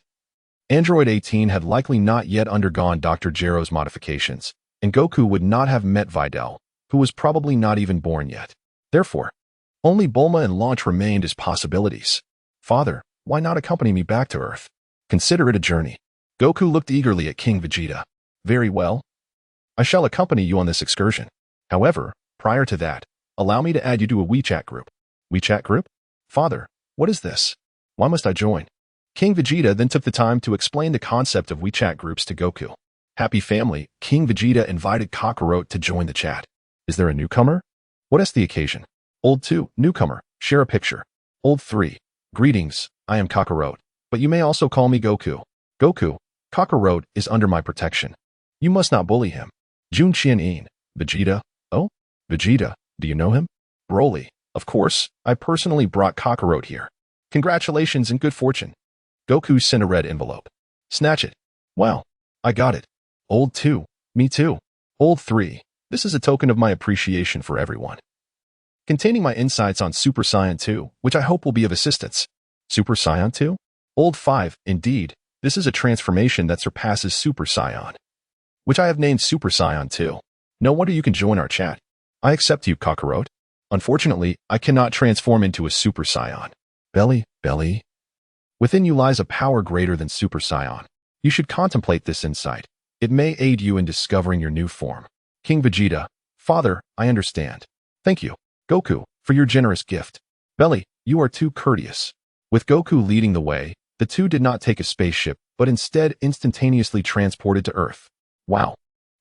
[SPEAKER 1] Android 18 had likely not yet undergone Dr. Gero's modifications, and Goku would not have met Videl, who was probably not even born yet. Therefore, only Bulma and Launch remained as possibilities. Father, why not accompany me back to Earth? Consider it a journey. Goku looked eagerly at King Vegeta. Very well. I shall accompany you on this excursion. However, prior to that, allow me to add you to a WeChat group. WeChat group? Father, what is this? Why must I join? King Vegeta then took the time to explain the concept of WeChat groups to Goku. Happy family, King Vegeta invited Kakarot to join the chat. Is there a newcomer? What is the occasion? Old 2, newcomer, share a picture. Old 3, greetings, I am Kakarot, but you may also call me Goku. Goku, Kakarot is under my protection. You must not bully him. Jun Qian-in, Vegeta. Oh, Vegeta, do you know him? Broly, of course, I personally brought Kakarot here. Congratulations and good fortune. Goku sent a red envelope. Snatch it. Wow. I got it. Old 2. Me too. Old 3. This is a token of my appreciation for everyone. Containing my insights on Super Saiyan 2, which I hope will be of assistance. Super Saiyan 2? Old 5. Indeed, this is a transformation that surpasses Super Saiyan, which I have named Super Saiyan 2. No wonder you can join our chat. I accept you, Kakarot. Unfortunately, I cannot transform into a Super Saiyan. Belly. Within you lies a power greater than Super Saiyan. You should contemplate this insight. It may aid you in discovering your new form. King Vegeta. Father, I understand. Thank you, Goku, for your generous gift. Belly, you are too courteous. With Goku leading the way, the two did not take a spaceship, but instead instantaneously transported to Earth. Wow.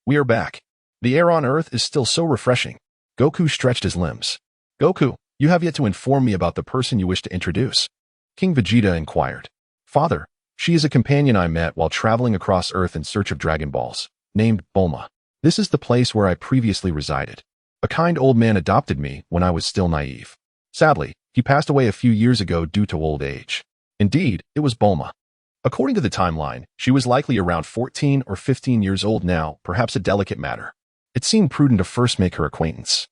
[SPEAKER 1] We are back. The air on Earth is still so refreshing. Goku stretched his limbs. Goku, you have yet to inform me about the person you wish to introduce. King Vegeta inquired. Father, she is a companion I met while traveling across Earth in search of Dragon Balls, named Bulma. This is the place where I previously resided. A kind old man adopted me when I was still naive. Sadly, he passed away a few years ago due to old age. Indeed, it was Bulma. According to the timeline, she was likely around 14 or 15 years old now, perhaps a delicate matter. It seemed prudent to first make her acquaintance.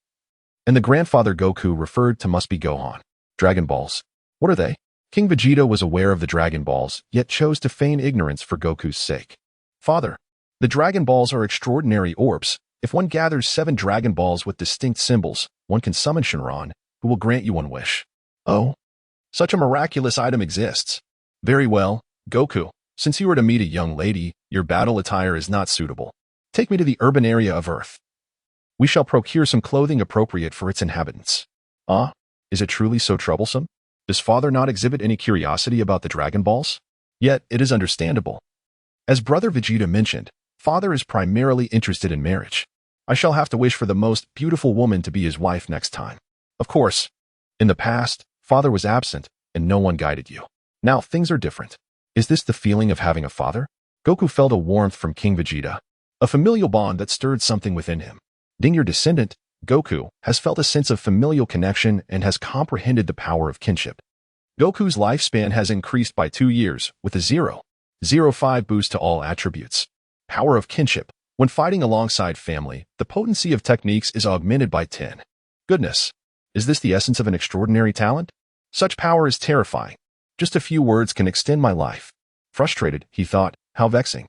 [SPEAKER 1] And the grandfather Goku referred to must be Gohan. Dragon Balls. What are they? King Vegeta was aware of the Dragon Balls, yet chose to feign ignorance for Goku's sake. Father, the Dragon Balls are extraordinary orbs. If one gathers 7 Dragon Balls with distinct symbols, one can summon Shenron, who will grant you one wish. Oh? Such a miraculous item exists. Very well, Goku. Since you are to meet a young lady, your battle attire is not suitable. Take me to the urban area of Earth. We shall procure some clothing appropriate for its inhabitants. Ah? Is it truly so troublesome? Does father not exhibit any curiosity about the Dragon Balls? Yet, it is understandable. As brother Vegeta mentioned, father is primarily interested in marriage. I shall have to wish for the most beautiful woman to be his wife next time. Of course, in the past, father was absent, and no one guided you. Now things are different. Is this the feeling of having a father? Goku felt a warmth from King Vegeta, a familial bond that stirred something within him. Being your descendant, Goku has felt a sense of familial connection and has comprehended the power of kinship. Goku's lifespan has increased by 2 years, with a 0.05 boost to all attributes. Power of kinship. When fighting alongside family, the potency of techniques is augmented by 10. Goodness. Is this the essence of an extraordinary talent? Such power is terrifying. Just a few words can extend my life. Frustrated, he thought, how vexing.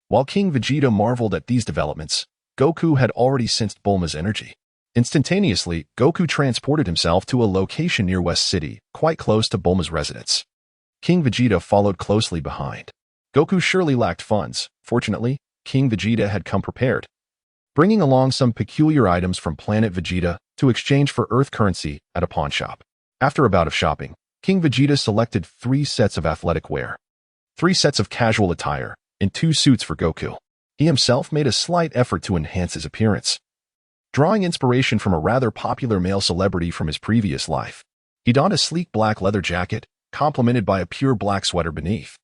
[SPEAKER 1] While King Vegeta marveled at these developments, Goku had already sensed Bulma's energy. Instantaneously, Goku transported himself to a location near West City, quite close to Bulma's residence. King Vegeta followed closely behind. Goku surely lacked funds. Fortunately, King Vegeta had come prepared, bringing along some peculiar items from planet Vegeta to exchange for Earth currency at a pawn shop. After a bout of shopping, King Vegeta selected 3 sets of athletic wear, 3 sets of casual attire, and 2 suits for Goku. He himself made a slight effort to enhance his appearance, drawing inspiration from a rather popular male celebrity from his previous life. He donned a sleek black leather jacket, complemented by a pure black sweater beneath,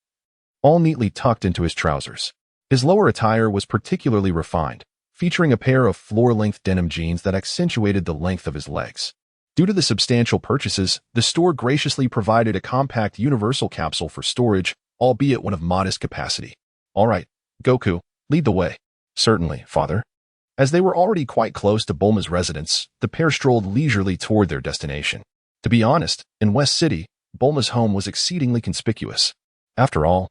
[SPEAKER 1] all neatly tucked into his trousers. His lower attire was particularly refined, featuring a pair of floor-length denim jeans that accentuated the length of his legs. Due to the substantial purchases, the store graciously provided a compact universal capsule for storage, albeit one of modest capacity. All right, Goku, lead the way. Certainly, father. As they were already quite close to Bulma's residence, the pair strolled leisurely toward their destination. To be honest, in West City, Bulma's home was exceedingly conspicuous. After all,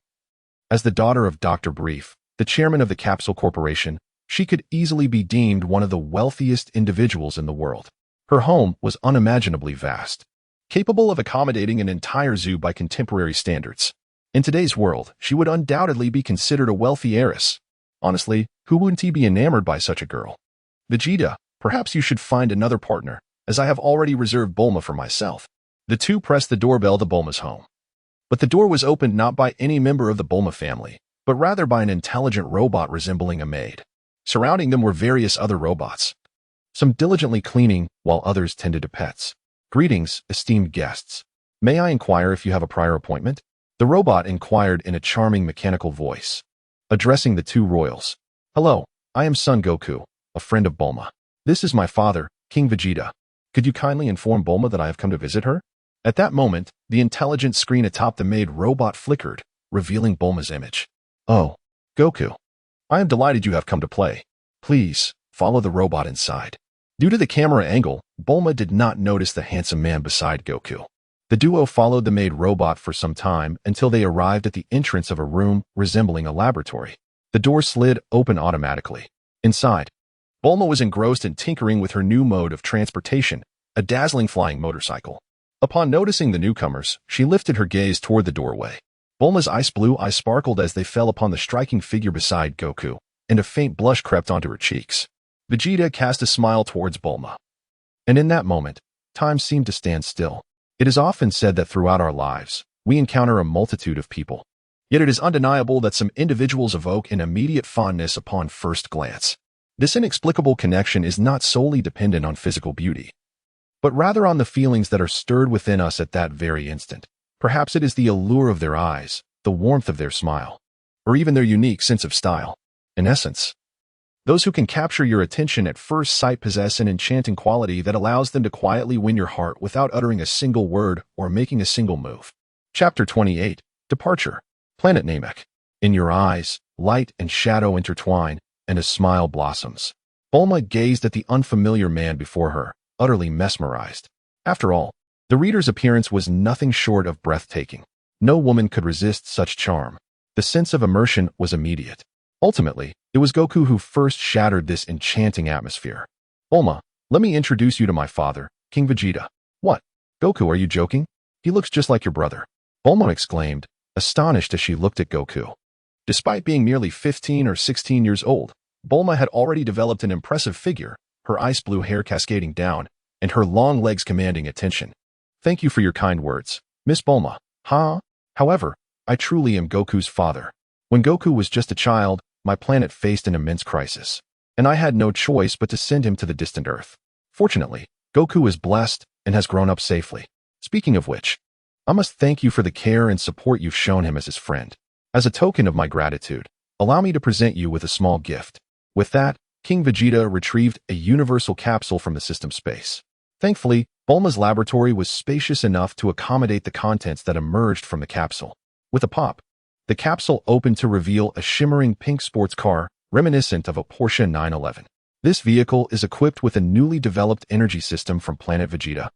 [SPEAKER 1] as the daughter of Dr. Brief, the chairman of the Capsule Corporation, she could easily be deemed one of the wealthiest individuals in the world. Her home was unimaginably vast, capable of accommodating an entire zoo by contemporary standards. In today's world, she would undoubtedly be considered a wealthy heiress. Honestly, who wouldn't be enamored by such a girl? Vegeta, perhaps you should find another partner, as I have already reserved Bulma for myself. The two pressed the doorbell to Bulma's home. But the door was opened not by any member of the Bulma family, but rather by an intelligent robot resembling a maid. Surrounding them were various other robots, some diligently cleaning while others tended to pets. Greetings, esteemed guests. May I inquire if you have a prior appointment? The robot inquired in a charming mechanical voice, addressing the two royals. Hello, I am Son Goku, a friend of Bulma. This is my father, King Vegeta. Could you kindly inform Bulma that I have come to visit her? At that moment, the intelligent screen atop the maid robot flickered, revealing Bulma's image. "Oh, Goku. I am delighted you have come to play. Please, follow the robot inside." Due to the camera angle, Bulma did not notice the handsome man beside Goku. The duo followed the maid robot for some time until they arrived at the entrance of a room resembling a laboratory. The door slid open automatically. Inside, Bulma was engrossed in tinkering with her new mode of transportation, a dazzling flying motorcycle. Upon noticing the newcomers, she lifted her gaze toward the doorway. Bulma's ice blue eyes sparkled as they fell upon the striking figure beside Goku, and a faint blush crept onto her cheeks. Vegeta cast a smile towards Bulma. And in that moment, time seemed to stand still. It is often said that throughout our lives, we encounter a multitude of people. Yet it is undeniable that some individuals evoke an immediate fondness upon first glance. This inexplicable connection is not solely dependent on physical beauty, but rather on the feelings that are stirred within us at that very instant. Perhaps it is the allure of their eyes, the warmth of their smile, or even their unique sense of style. In essence, those who can capture your attention at first sight possess an enchanting quality that allows them to quietly win your heart without uttering a single word or making a single move. Chapter 28. Departure. Planet Namek. In your eyes, light and shadow intertwine, and a smile blossoms. Bulma gazed at the unfamiliar man before her, utterly mesmerized. After all, the reader's appearance was nothing short of breathtaking. No woman could resist such charm. The sense of immersion was immediate. Ultimately, it was Goku who first shattered this enchanting atmosphere. "Bulma, let me introduce you to my father, King Vegeta." "What? Goku, are you joking? He looks just like your brother," Bulma exclaimed, astonished as she looked at Goku. Despite being merely 15 or 16 years old, Bulma had already developed an impressive figure, her ice blue hair cascading down, and her long legs commanding attention. "Thank you for your kind words, Miss Bulma." "Huh? However, I truly am Goku's father. When Goku was just a child, my planet faced an immense crisis, and I had no choice but to send him to the distant Earth. Fortunately, Goku is blessed and has grown up safely. Speaking of which, I must thank you for the care and support you've shown him as his friend. As a token of my gratitude, allow me to present you with a small gift." With that, King Vegeta retrieved a universal capsule from the system space. Thankfully, Bulma's laboratory was spacious enough to accommodate the contents that emerged from the capsule. With a pop, the capsule opened to reveal a shimmering pink sports car reminiscent of a Porsche 911. This vehicle is equipped with a newly developed energy system from planet Vegeta,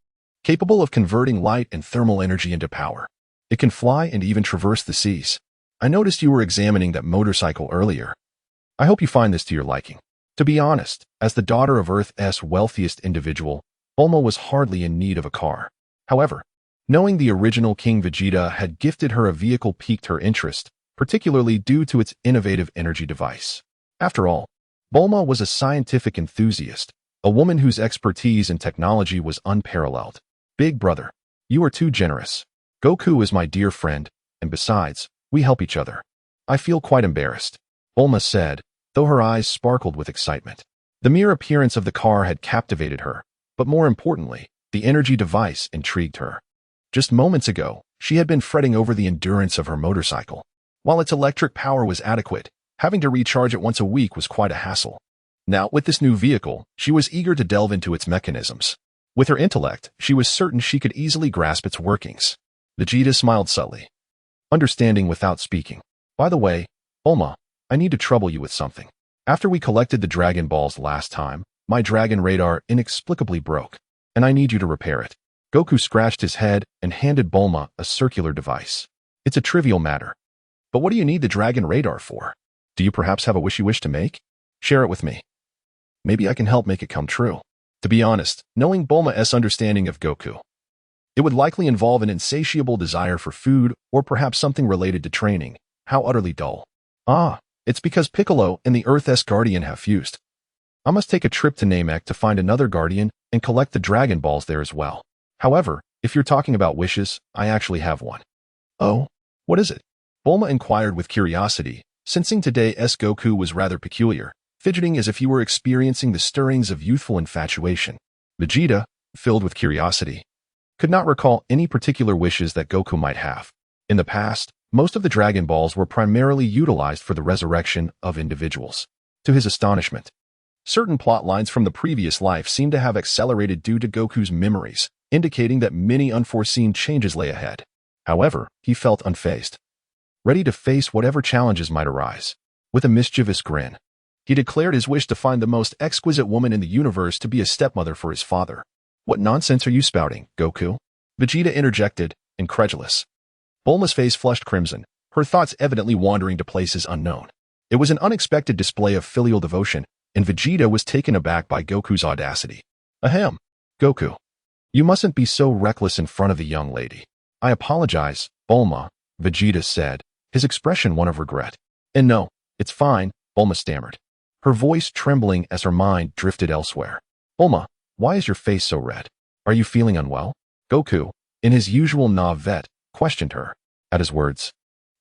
[SPEAKER 1] capable of converting light and thermal energy into power. It can fly and even traverse the seas. I noticed you were examining that motorcycle earlier. I hope you find this to your liking. To be honest, as the daughter of Earth's wealthiest individual, Bulma was hardly in need of a car. However, knowing the original King Vegeta had gifted her a vehicle piqued her interest, particularly due to its innovative energy device. After all, Bulma was a scientific enthusiast, a woman whose expertise in technology was unparalleled. "Big brother, you are too generous. Goku is my dear friend, and besides, we help each other. I feel quite embarrassed," Bulma said, though her eyes sparkled with excitement. The mere appearance of the car had captivated her, but more importantly, the energy device intrigued her. Just moments ago, she had been fretting over the endurance of her motorcycle. While its electric power was adequate, having to recharge it once a week was quite a hassle. Now, with this new vehicle, she was eager to delve into its mechanisms. With her intellect, she was certain she could easily grasp its workings. Vegeta smiled subtly, understanding without speaking. "By the way, Bulma, I need to trouble you with something. After we collected the Dragon Balls last time, my Dragon Radar inexplicably broke, and I need you to repair it." Goku scratched his head and handed Bulma a circular device. "It's a trivial matter. But what do you need the Dragon Radar for? Do you perhaps have a wish you wish to make? Share it with me. Maybe I can help make it come true." To be honest, knowing Bulma's understanding of Goku, it would likely involve an insatiable desire for food or perhaps something related to training. How utterly dull. "Ah, it's because Piccolo and the Earth's Guardian have fused. I must take a trip to Namek to find another Guardian and collect the Dragon Balls there as well. However, if you're talking about wishes, I actually have one." "Oh, what is it?" Bulma inquired with curiosity, sensing today's Goku was rather peculiar, fidgeting as if he were experiencing the stirrings of youthful infatuation. Vegeta, filled with curiosity, could not recall any particular wishes that Goku might have. In the past, most of the Dragon Balls were primarily utilized for the resurrection of individuals. To his astonishment, certain plot lines from the previous life seemed to have accelerated due to Goku's memories, indicating that many unforeseen changes lay ahead. However, he felt unfazed. ready to face whatever challenges might arise. With a mischievous grin, he declared his wish to find the most exquisite woman in the universe to be a stepmother for his father. What nonsense are you spouting, Goku? Vegeta interjected, incredulous. Bulma's face flushed crimson, her thoughts evidently wandering to places unknown. It was an unexpected display of filial devotion, and Vegeta was taken aback by Goku's audacity. Ahem. Goku, you mustn't be so reckless in front of the young lady. I apologize, Bulma, Vegeta said, his expression one of regret. And no, it's fine, Bulma stammered, her voice trembling as her mind drifted elsewhere. Bulma, why is your face so red? Are you feeling unwell? Goku, in his usual navet, questioned her. At his words,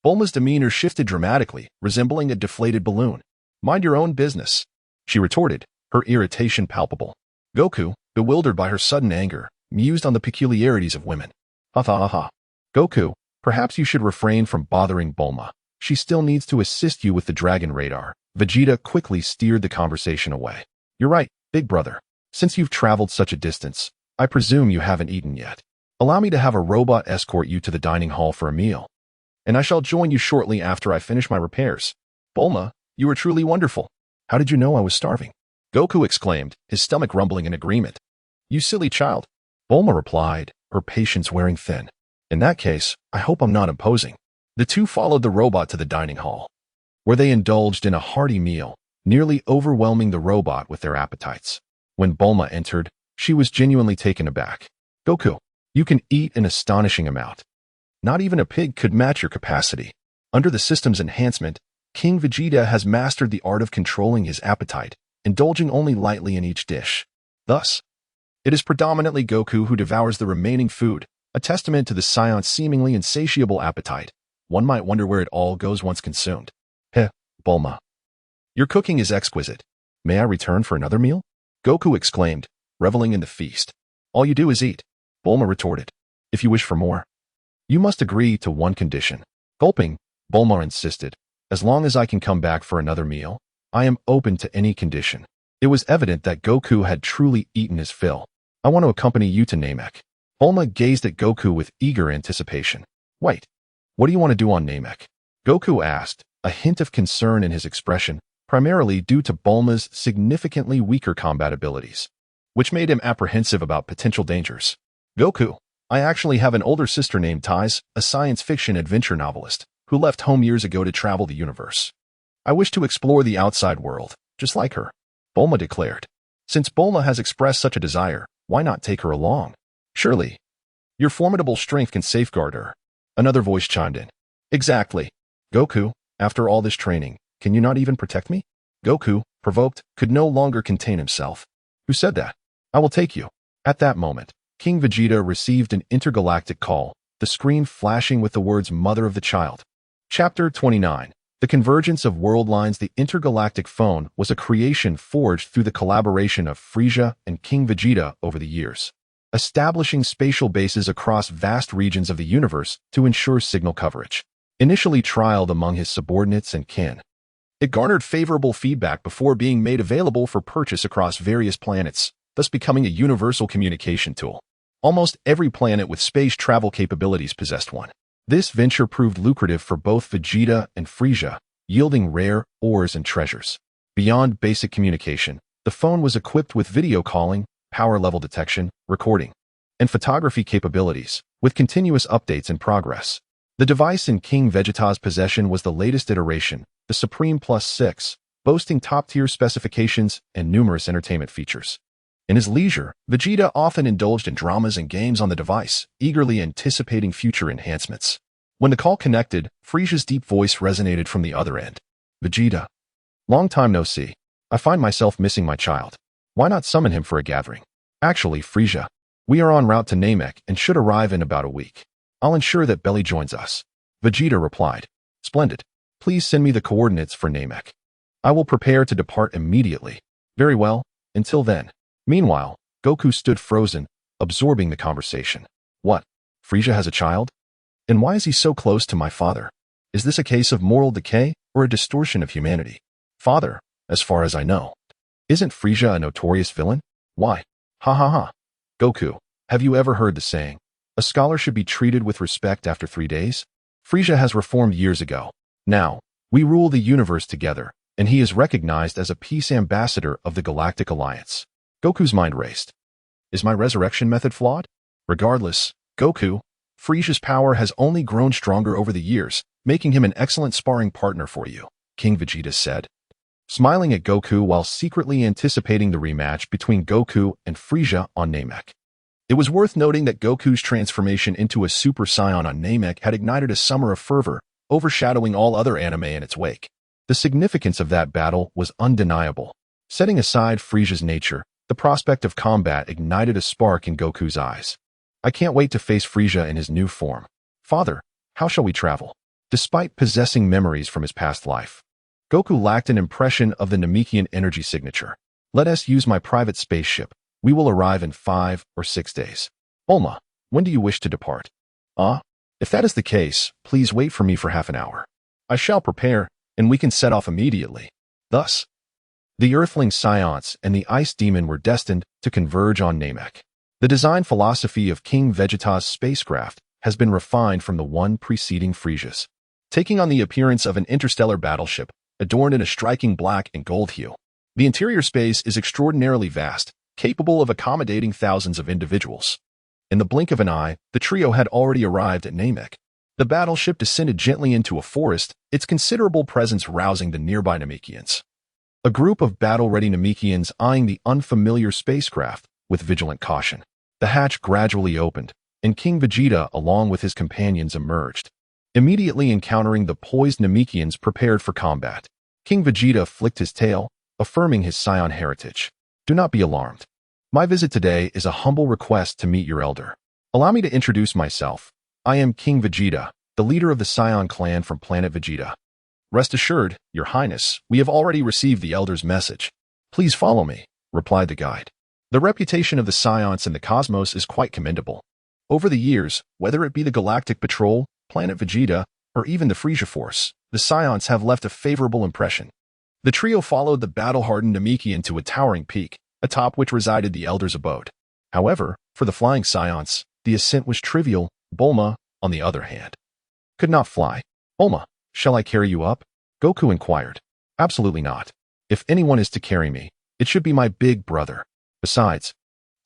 [SPEAKER 1] Bulma's demeanor shifted dramatically, resembling a deflated balloon. Mind your own business, she retorted, her irritation palpable. Goku, bewildered by her sudden anger, mused on the peculiarities of women. Ha ha ha ha. Goku, perhaps you should refrain from bothering Bulma. She still needs to assist you with the dragon radar. Vegeta quickly steered the conversation away. You're right, big brother. Since you've traveled such a distance, I presume you haven't eaten yet. Allow me to have a robot escort you to the dining hall for a meal. And I shall join you shortly after I finish my repairs. Bulma, you are truly wonderful. How did you know I was starving? Goku exclaimed, his stomach rumbling in agreement. You silly child. Bulma replied, her patience wearing thin. In that case, I hope I'm not imposing. The two followed the robot to the dining hall, where they indulged in a hearty meal, nearly overwhelming the robot with their appetites. When Bulma entered, she was genuinely taken aback. Goku, you can eat an astonishing amount. Not even a pig could match your capacity. Under the system's enhancement, King Vegeta has mastered the art of controlling his appetite, indulging only lightly in each dish. Thus, it is predominantly Goku who devours the remaining food, a testament to the Scion's seemingly insatiable appetite. One might wonder where it all goes once consumed. Heh, Bulma. Your cooking is exquisite. May I return for another meal? Goku exclaimed, reveling in the feast. All you do is eat, Bulma retorted. If you wish for more, you must agree to one condition. Gulping, Bulma insisted. As long as I can come back for another meal, I am open to any condition. It was evident that Goku had truly eaten his fill. I want to accompany you to Namek. Bulma gazed at Goku with eager anticipation. Wait, what do you want to do on Namek? Goku asked, a hint of concern in his expression, primarily due to Bulma's significantly weaker combat abilities, which made him apprehensive about potential dangers. Goku, I actually have an older sister named Tais, a science fiction adventure novelist, who left home years ago to travel the universe. I wish to explore the outside world, just like her, Bulma declared. Since Bulma has expressed such a desire, why not take her along? Surely, your formidable strength can safeguard her. Another voice chimed in. Exactly. Goku, after all this training, can you not even protect me? Goku, provoked, could no longer contain himself. Who said that? I will take you. At that moment, King Vegeta received an intergalactic call, the screen flashing with the words Mother of the Child. Chapter 29. The Convergence of World Lines. The intergalactic phone was a creation forged through the collaboration of Frieza and King Vegeta over the years, establishing spatial bases across vast regions of the universe to ensure signal coverage. Initially trialed among his subordinates and kin, it garnered favorable feedback before being made available for purchase across various planets, thus becoming a universal communication tool. Almost every planet with space travel capabilities possessed one. This venture proved lucrative for both Vegeta and Frieza, yielding rare ores and treasures. Beyond basic communication, the phone was equipped with video calling, power level detection, recording, and photography capabilities, with continuous updates in progress. The device in King Vegeta's possession was the latest iteration, the Supreme Plus 6, boasting top-tier specifications and numerous entertainment features. In his leisure, Vegeta often indulged in dramas and games on the device, eagerly anticipating future enhancements. When the call connected, Frieza's deep voice resonated from the other end. Vegeta. Long time no see. I find myself missing my child. Why not summon him for a gathering? Actually, Frieza, we are en route to Namek and should arrive in about a week. I'll ensure that Belly joins us. Vegeta replied. Splendid. Please send me the coordinates for Namek. I will prepare to depart immediately. Very well. Until then. Meanwhile, Goku stood frozen, absorbing the conversation. What? Frieza has a child? And why is he so close to my father? Is this a case of moral decay or a distortion of humanity? Father, as far as I know. Isn't Frieza a notorious villain? Why? Ha ha ha. Goku, have you ever heard the saying, a scholar should be treated with respect after 3 days? Frieza has reformed years ago. Now, we rule the universe together, and he is recognized as a peace ambassador of the Galactic Alliance. Goku's mind raced. Is my resurrection method flawed? Regardless, Goku, Frieza's power has only grown stronger over the years, making him an excellent sparring partner for you, King Vegeta said, smiling at Goku while secretly anticipating the rematch between Goku and Frieza on Namek. It was worth noting that Goku's transformation into a Super Saiyan on Namek had ignited a summer of fervor, overshadowing all other anime in its wake. The significance of that battle was undeniable. Setting aside Frieza's nature, the prospect of combat ignited a spark in Goku's eyes. I can't wait to face Frieza in his new form. Father, how shall we travel? Despite possessing memories from his past life, Goku lacked an impression of the Namekian energy signature. Let us use my private spaceship. We will arrive in 5 or 6 days. Bulma, when do you wish to depart? If that is the case, please wait for me for half an hour. I shall prepare, and we can set off immediately. Thus, the Earthling Scions and the Ice Demon were destined to converge on Namek. The design philosophy of King Vegeta's spacecraft has been refined from the one preceding Frieza's, taking on the appearance of an interstellar battleship adorned in a striking black and gold hue. The interior space is extraordinarily vast, capable of accommodating thousands of individuals. In the blink of an eye, the trio had already arrived at Namek. The battleship descended gently into a forest, its considerable presence rousing the nearby Namekians. A group of battle-ready Namekians eyeing the unfamiliar spacecraft with vigilant caution. The hatch gradually opened, and King Vegeta, along with his companions, emerged. Immediately encountering the poised Namekians prepared for combat, King Vegeta flicked his tail, affirming his Saiyan heritage. Do not be alarmed. My visit today is a humble request to meet your elder. Allow me to introduce myself. I am King Vegeta, the leader of the Saiyan clan from planet Vegeta. Rest assured, Your Highness, we have already received the elder's message. Please follow me, replied the guide. The reputation of the Scions in the cosmos is quite commendable. Over the years, whether it be the Galactic Patrol, planet Vegeta, or even the Frieza Force, the Scions have left a favorable impression. The trio followed the battle-hardened Namekian to a towering peak, atop which resided the elder's abode. However, for the flying Scions, the ascent was trivial. Bulma, on the other hand, could not fly. Bulma, shall I carry you up? Goku inquired. Absolutely not. If anyone is to carry me, it should be my big brother. Besides,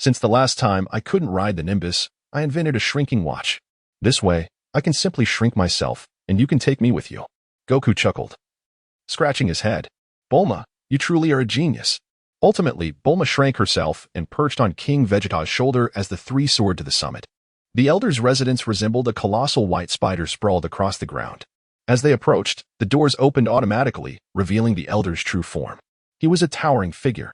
[SPEAKER 1] since the last time I couldn't ride the Nimbus, I invented a shrinking watch. This way, I can simply shrink myself, and you can take me with you. Goku chuckled, scratching his head. Bulma, you truly are a genius. Ultimately, Bulma shrank herself and perched on King Vegeta's shoulder as the three soared to the summit. The elder's residence resembled a colossal white spider sprawled across the ground. As they approached, the doors opened automatically, revealing the elder's true form. He was a towering figure,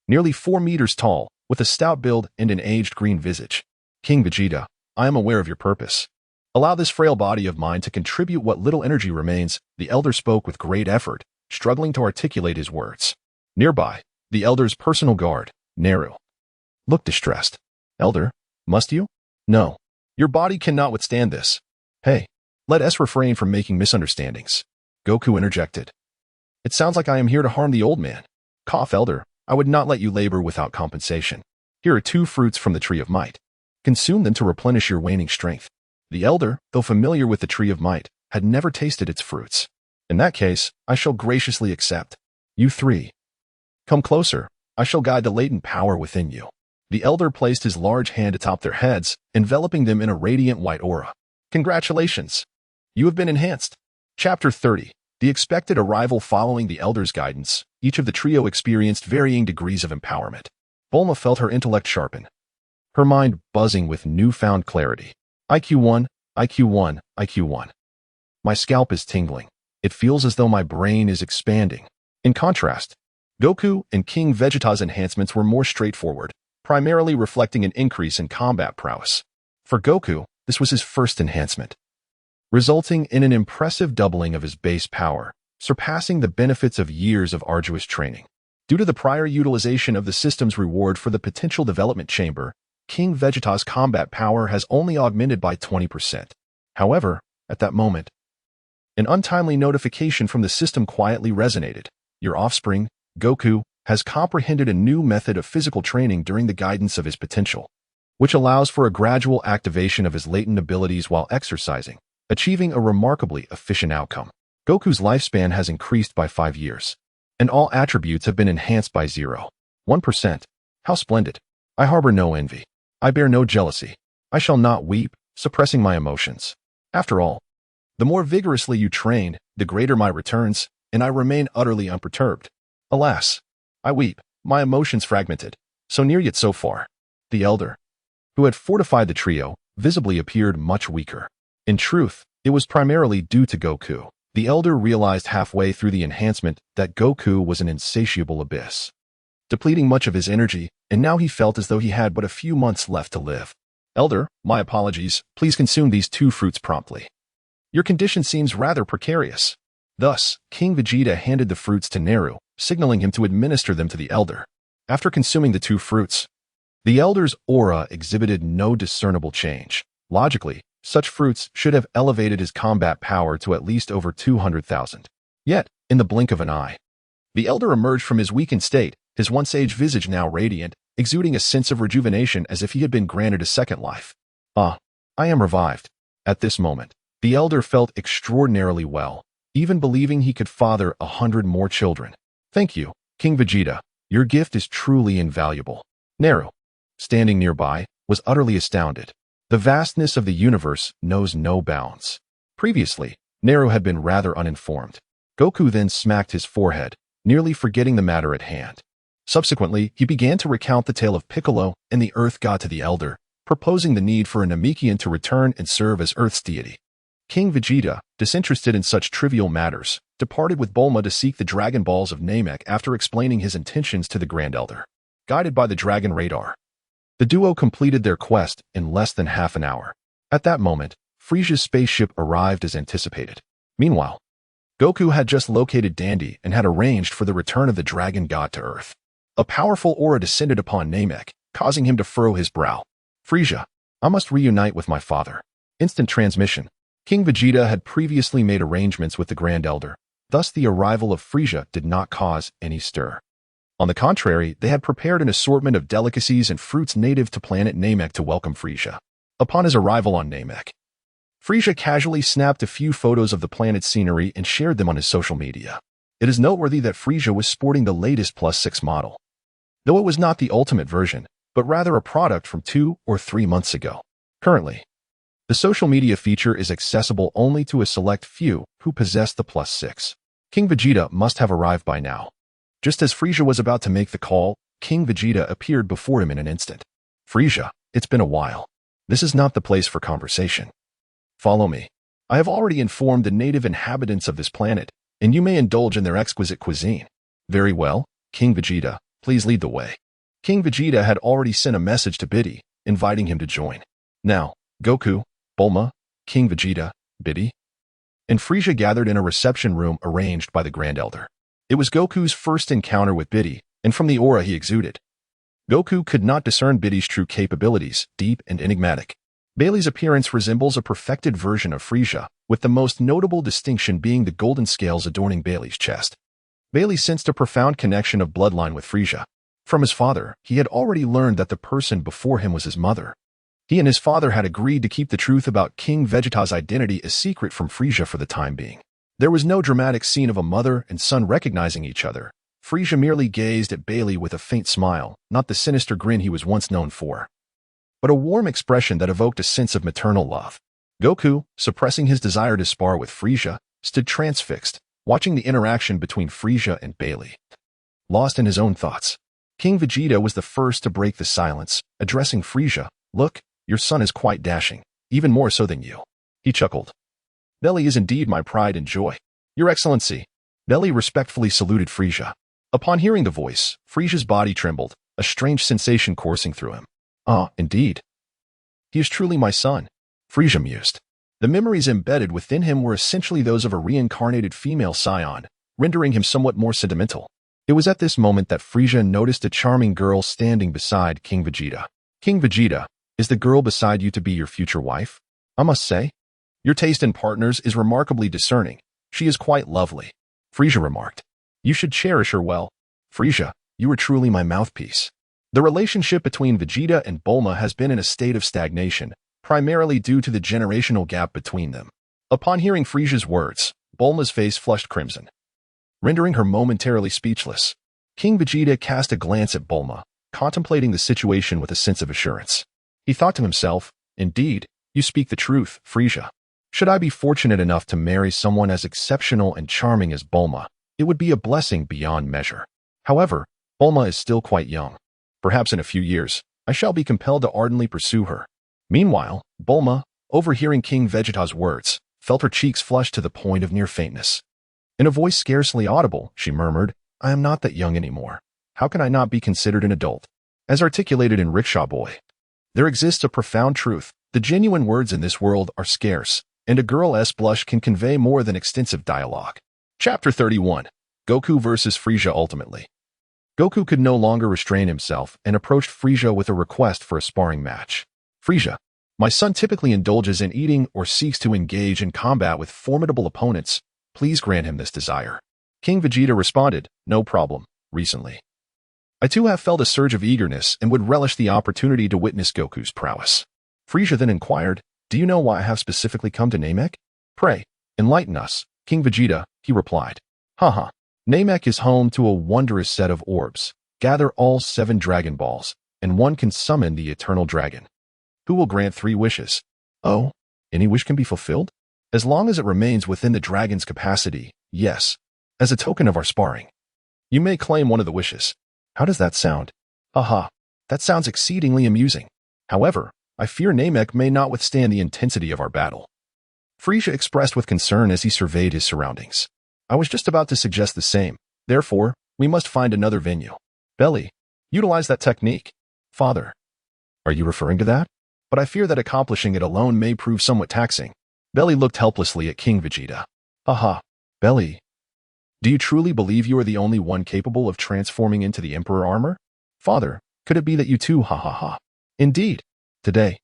[SPEAKER 1] nearly 4 meters tall, with a stout build and an aged green visage. King Vegeta, I am aware of your purpose. Allow this frail body of mine to contribute what little energy remains, the elder spoke with great effort, struggling to articulate his words. Nearby, the elder's personal guard, Neru, looked distressed. Elder, must you? No. Your body cannot withstand this. Hey, let us refrain from making misunderstandings. Goku interjected. It sounds like I am here to harm the old man. Cough, Elder. I would not let you labor without compensation. Here are 2 fruits from the Tree of Might. Consume them to replenish your waning strength. The elder, though familiar with the Tree of Might, had never tasted its fruits. In that case, I shall graciously accept. You 3. Come closer. I shall guide the latent power within you. The elder placed his large hand atop their heads, enveloping them in a radiant white aura. Congratulations. You have been enhanced. Chapter 30. The expected arrival. Following the elder's guidance, each of the trio experienced varying degrees of empowerment. Bulma felt her intellect sharpen, her mind buzzing with newfound clarity. IQ1, IQ1, IQ1. My scalp is tingling. It feels as though my brain is expanding. In contrast, Goku and King Vegeta's enhancements were more straightforward, primarily reflecting an increase in combat prowess. For Goku, this was his first enhancement, resulting in an impressive doubling of his base power, surpassing the benefits of years of arduous training. Due to the prior utilization of the system's reward for the potential development chamber, King Vegeta's combat power has only augmented by 20%. However, at that moment, an untimely notification from the system quietly resonated. Your offspring, Goku, has comprehended a new method of physical training during the guidance of his potential, which allows for a gradual activation of his latent abilities while exercising. achieving a remarkably efficient outcome. Goku's lifespan has increased by 5 years, and all attributes have been enhanced by 0.1%. How splendid! I harbor no envy. I bear no jealousy. I shall not weep, suppressing my emotions. After all, the more vigorously you train, the greater my returns, and I remain utterly unperturbed. Alas, I weep, my emotions fragmented, so near yet so far. The elder, who had fortified the trio, visibly appeared much weaker. In truth, it was primarily due to Goku. The elder realized halfway through the enhancement that Goku was an insatiable abyss, depleting much of his energy, and now he felt as though he had but a few months left to live. Elder, my apologies, please consume these 2 fruits promptly. Your condition seems rather precarious. Thus, King Vegeta handed the fruits to Naru, signaling him to administer them to the elder. After consuming the 2 fruits, the elder's aura exhibited no discernible change. Logically, such fruits should have elevated his combat power to at least over 200,000. Yet, in the blink of an eye, the elder emerged from his weakened state, his once-aged visage now radiant, exuding a sense of rejuvenation as if he had been granted a second life. I am revived. At this moment, the elder felt extraordinarily well, even believing he could father 100 more children. Thank you, King Vegeta. Your gift is truly invaluable. Naru, standing nearby, was utterly astounded. The vastness of the universe knows no bounds. Previously, Naru had been rather uninformed. Goku then smacked his forehead, nearly forgetting the matter at hand. Subsequently, he began to recount the tale of Piccolo and the Earth God to the elder, proposing the need for a Namekian to return and serve as Earth's deity. King Vegeta, disinterested in such trivial matters, departed with Bulma to seek the Dragon Balls of Namek after explaining his intentions to the Grand Elder. Guided by the Dragon Radar, the duo completed their quest in less than half an hour. At that moment, Frieza's spaceship arrived as anticipated. Meanwhile, Goku had just located Dandy and had arranged for the return of the Dragon God to Earth. A powerful aura descended upon Namek, causing him to furrow his brow. Frieza, I must reunite with my father. Instant transmission. King Vegeta had previously made arrangements with the Grand Elder, thus the arrival of Frieza did not cause any stir. On the contrary, they had prepared an assortment of delicacies and fruits native to planet Namek to welcome Frieza. Upon his arrival on Namek, Frieza casually snapped a few photos of the planet's scenery and shared them on his social media. It is noteworthy that Frieza was sporting the latest +6 model, though it was not the ultimate version, but rather a product from 2 or 3 months ago. Currently, the social media feature is accessible only to a select few who possess the +6. King Vegeta must have arrived by now. Just as Frieza was about to make the call, King Vegeta appeared before him in an instant. Frieza, it's been a while. This is not the place for conversation. Follow me. I have already informed the native inhabitants of this planet, and you may indulge in their exquisite cuisine. Very well, King Vegeta, please lead the way. King Vegeta had already sent a message to Biddy, inviting him to join. Now, Goku, Bulma, King Vegeta, Biddy, and Frieza gathered in a reception room arranged by the Grand Elder. It was Goku's first encounter with Biddy, and from the aura he exuded, Goku could not discern Biddy's true capabilities, deep and enigmatic. Bailey's appearance resembles a perfected version of Frieza, with the most notable distinction being the golden scales adorning Bailey's chest. Bailey sensed a profound connection of bloodline with Frieza. From his father, he had already learned that the person before him was his mother. He and his father had agreed to keep the truth about King Vegeta's identity a secret from Frieza for the time being. There was no dramatic scene of a mother and son recognizing each other. Frieza merely gazed at Bailey with a faint smile, not the sinister grin he was once known for, but a warm expression that evoked a sense of maternal love. Goku, suppressing his desire to spar with Frieza, stood transfixed, watching the interaction between Frieza and Bailey. Lost in his own thoughts, King Vegeta was the first to break the silence, addressing Frieza. Look, your son is quite dashing, even more so than you. He chuckled. Bailey is indeed my pride and joy. Your Excellency. Bailey respectfully saluted Frieza. Upon hearing the voice, Frieza's body trembled, a strange sensation coursing through him. Ah, indeed. He is truly my son, Frieza mused. The memories embedded within him were essentially those of a reincarnated female scion, rendering him somewhat more sentimental. It was at this moment that Frieza noticed a charming girl standing beside King Vegeta. King Vegeta, is the girl beside you to be your future wife? I must say, your taste in partners is remarkably discerning. She is quite lovely, Frieza remarked. You should cherish her well. Frieza, you are truly my mouthpiece. The relationship between Vegeta and Bulma has been in a state of stagnation, primarily due to the generational gap between them. Upon hearing Frieza's words, Bulma's face flushed crimson, rendering her momentarily speechless. King Vegeta cast a glance at Bulma, contemplating the situation with a sense of assurance. He thought to himself, indeed, you speak the truth, Frieza. Should I be fortunate enough to marry someone as exceptional and charming as Bulma, it would be a blessing beyond measure. However, Bulma is still quite young. Perhaps in a few years, I shall be compelled to ardently pursue her. Meanwhile, Bulma, overhearing King Vegeta's words, felt her cheeks flush to the point of near faintness. In a voice scarcely audible, she murmured, I am not that young anymore. How can I not be considered an adult? As articulated in Rickshaw Boy, there exists a profound truth. The genuine words in this world are scarce, and a girl's blush can convey more than extensive dialogue. Chapter 31. Goku vs. Frieza ultimately. Goku could no longer restrain himself and approached Frieza with a request for a sparring match. Frieza, my son typically indulges in eating or seeks to engage in combat with formidable opponents. Please grant him this desire. King Vegeta responded, no problem, recently. I too have felt a surge of eagerness and would relish the opportunity to witness Goku's prowess. Frieza then inquired, do you know why I have specifically come to Namek? Pray, enlighten us, King Vegeta, he replied. Haha. Namek is home to a wondrous set of orbs. Gather all 7 Dragon Balls, and one can summon the Eternal Dragon, who will grant 3 wishes. Oh, any wish can be fulfilled? As long as it remains within the dragon's capacity, yes. As a token of our sparring, you may claim one of the wishes. How does that sound? Haha, that sounds exceedingly amusing. However, I fear Namek may not withstand the intensity of our battle. Frieza expressed with concern as he surveyed his surroundings. I was just about to suggest the same. Therefore, we must find another venue. Belly, utilize that technique. Father, are you referring to that? But I fear that accomplishing it alone may prove somewhat taxing. Belly looked helplessly at King Vegeta. Haha, Belly, do you truly believe you are the only one capable of transforming into the Emperor armor? Father, could it be that you too, ha ha ha? Indeed. Today,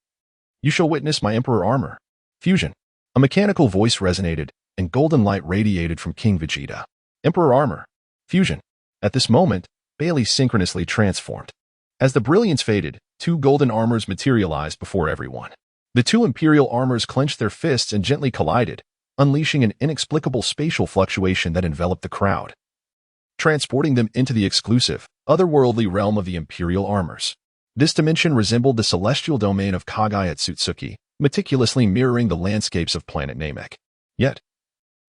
[SPEAKER 1] you shall witness my Emperor armor. Fusion. A mechanical voice resonated, and golden light radiated from King Vegeta. Emperor armor. Fusion. At this moment, Bailey synchronously transformed. As the brilliance faded, 2 golden armors materialized before everyone. The 2 imperial armors clenched their fists and gently collided, unleashing an inexplicable spatial fluctuation that enveloped the crowd, transporting them into the exclusive, otherworldly realm of the imperial armors. This dimension resembled the celestial domain of Kagai at Tsutsuki, meticulously mirroring the landscapes of planet Namek. Yet,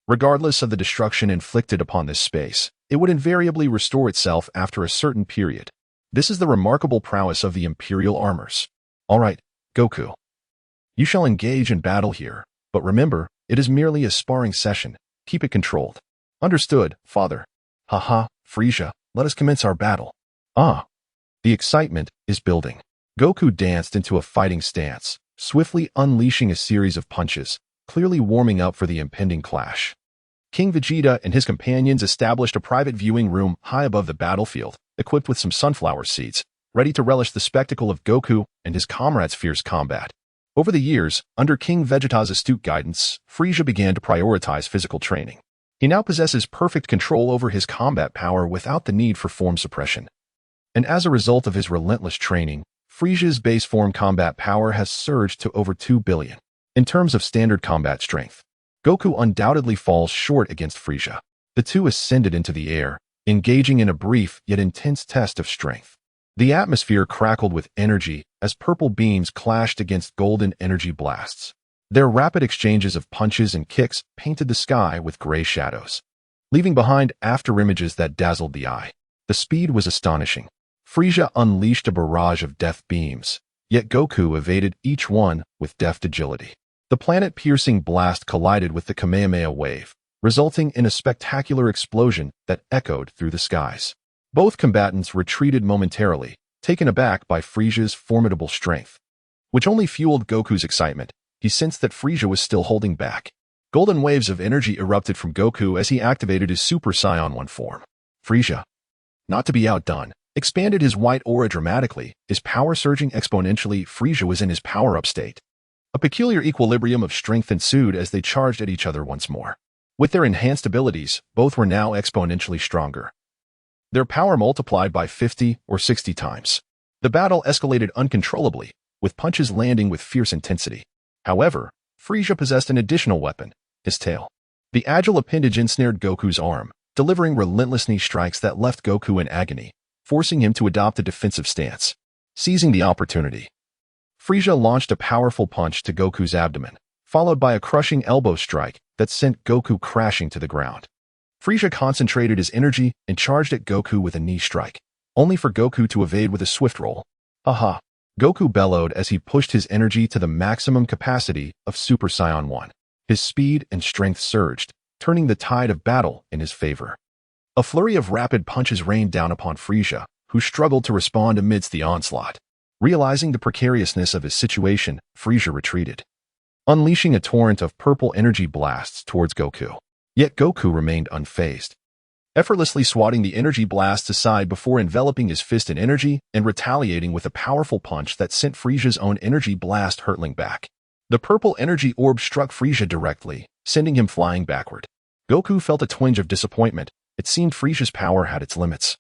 [SPEAKER 1] regardless of the destruction inflicted upon this space, it would invariably restore itself after a certain period. This is the remarkable prowess of the imperial armors. All right, Goku. You shall engage in battle here, but remember, it is merely a sparring session. Keep it controlled. Understood, father. Haha, Frieza, let us commence our battle. Ah. The excitement is building. Goku danced into a fighting stance, swiftly unleashing a series of punches, clearly warming up for the impending clash. King Vegeta and his companions established a private viewing room high above the battlefield, equipped with some sunflower seeds, ready to relish the spectacle of Goku and his comrades' fierce combat. Over the years, under King Vegeta's astute guidance, Frieza began to prioritize physical training. He now possesses perfect control over his combat power without the need for form suppression. And as a result of his relentless training, Frieza's base form combat power has surged to over 2 billion. In terms of standard combat strength, Goku undoubtedly falls short against Frieza. The two ascended into the air, engaging in a brief yet intense test of strength. The atmosphere crackled with energy as purple beams clashed against golden energy blasts. Their rapid exchanges of punches and kicks painted the sky with gray shadows, leaving behind afterimages that dazzled the eye. The speed was astonishing. Frieza unleashed a barrage of death beams, yet Goku evaded each one with deft agility. The planet-piercing blast collided with the Kamehameha wave, resulting in a spectacular explosion that echoed through the skies. Both combatants retreated momentarily, taken aback by Frieza's formidable strength, which only fueled Goku's excitement. He sensed that Frieza was still holding back. Golden waves of energy erupted from Goku as he activated his Super Saiyan 1 form. Frieza, not to be outdone, expanded his white aura dramatically, his power surging exponentially. Frieza was in his power-up state. A peculiar equilibrium of strength ensued as they charged at each other once more. With their enhanced abilities, both were now exponentially stronger. Their power multiplied by 50 or 60 times. The battle escalated uncontrollably, with punches landing with fierce intensity. However, Frieza possessed an additional weapon, his tail. The agile appendage ensnared Goku's arm, delivering relentless knee strikes that left Goku in agony, forcing him to adopt a defensive stance. Seizing the opportunity, Frieza launched a powerful punch to Goku's abdomen, followed by a crushing elbow strike that sent Goku crashing to the ground. Frieza concentrated his energy and charged at Goku with a knee strike, only for Goku to evade with a swift roll. Haha! Goku bellowed as he pushed his energy to the maximum capacity of Super Saiyan 1. His speed and strength surged, turning the tide of battle in his favor. A flurry of rapid punches rained down upon Frieza, who struggled to respond amidst the onslaught. Realizing the precariousness of his situation, Frieza retreated, unleashing a torrent of purple energy blasts towards Goku. Yet Goku remained unfazed, effortlessly swatting the energy blasts aside before enveloping his fist in energy and retaliating with a powerful punch that sent Frieza's own energy blast hurtling back. The purple energy orb struck Frieza directly, sending him flying backward. Goku felt a twinge of disappointment. It seemed Frieza's power had its limits,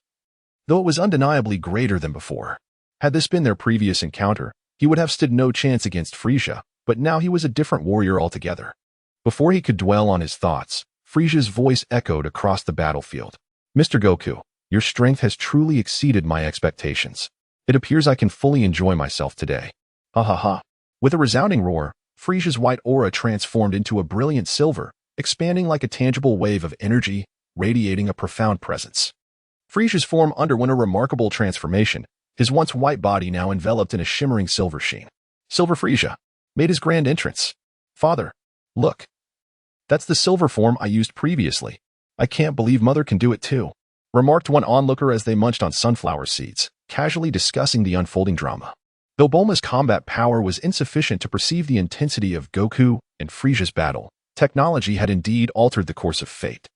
[SPEAKER 1] though it was undeniably greater than before. Had this been their previous encounter, he would have stood no chance against Frieza, but now he was a different warrior altogether. Before he could dwell on his thoughts, Frieza's voice echoed across the battlefield. Mr. Goku, your strength has truly exceeded my expectations. It appears I can fully enjoy myself today. Ha ha ha. With a resounding roar, Frieza's white aura transformed into a brilliant silver, expanding like a tangible wave of energy, radiating a profound presence. Frieza's form underwent a remarkable transformation, his once white body now enveloped in a shimmering silver sheen. Silver Frieza made his grand entrance. Father, look. That's the silver form I used previously. I can't believe Mother can do it too, remarked one onlooker as they munched on sunflower seeds, casually discussing the unfolding drama. Though Bulma's combat power was insufficient to perceive the intensity of Goku and Frieza's battle, technology had indeed altered the course of fate.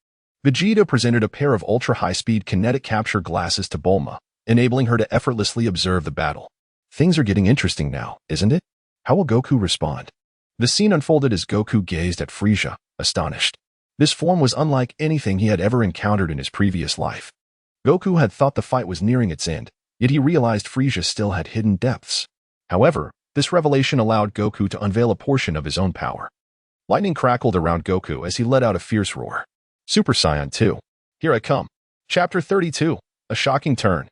[SPEAKER 1] Vegeta presented a pair of ultra-high-speed kinetic capture glasses to Bulma, enabling her to effortlessly observe the battle. Things are getting interesting now, isn't it? How will Goku respond? The scene unfolded as Goku gazed at Frieza, astonished. This form was unlike anything he had ever encountered in his previous life. Goku had thought the fight was nearing its end, yet he realized Frieza still had hidden depths. However, this revelation allowed Goku to unveil a portion of his own power. Lightning crackled around Goku as he let out a fierce roar. Super Saiyan 2. Here I come. Chapter 32. A shocking turn.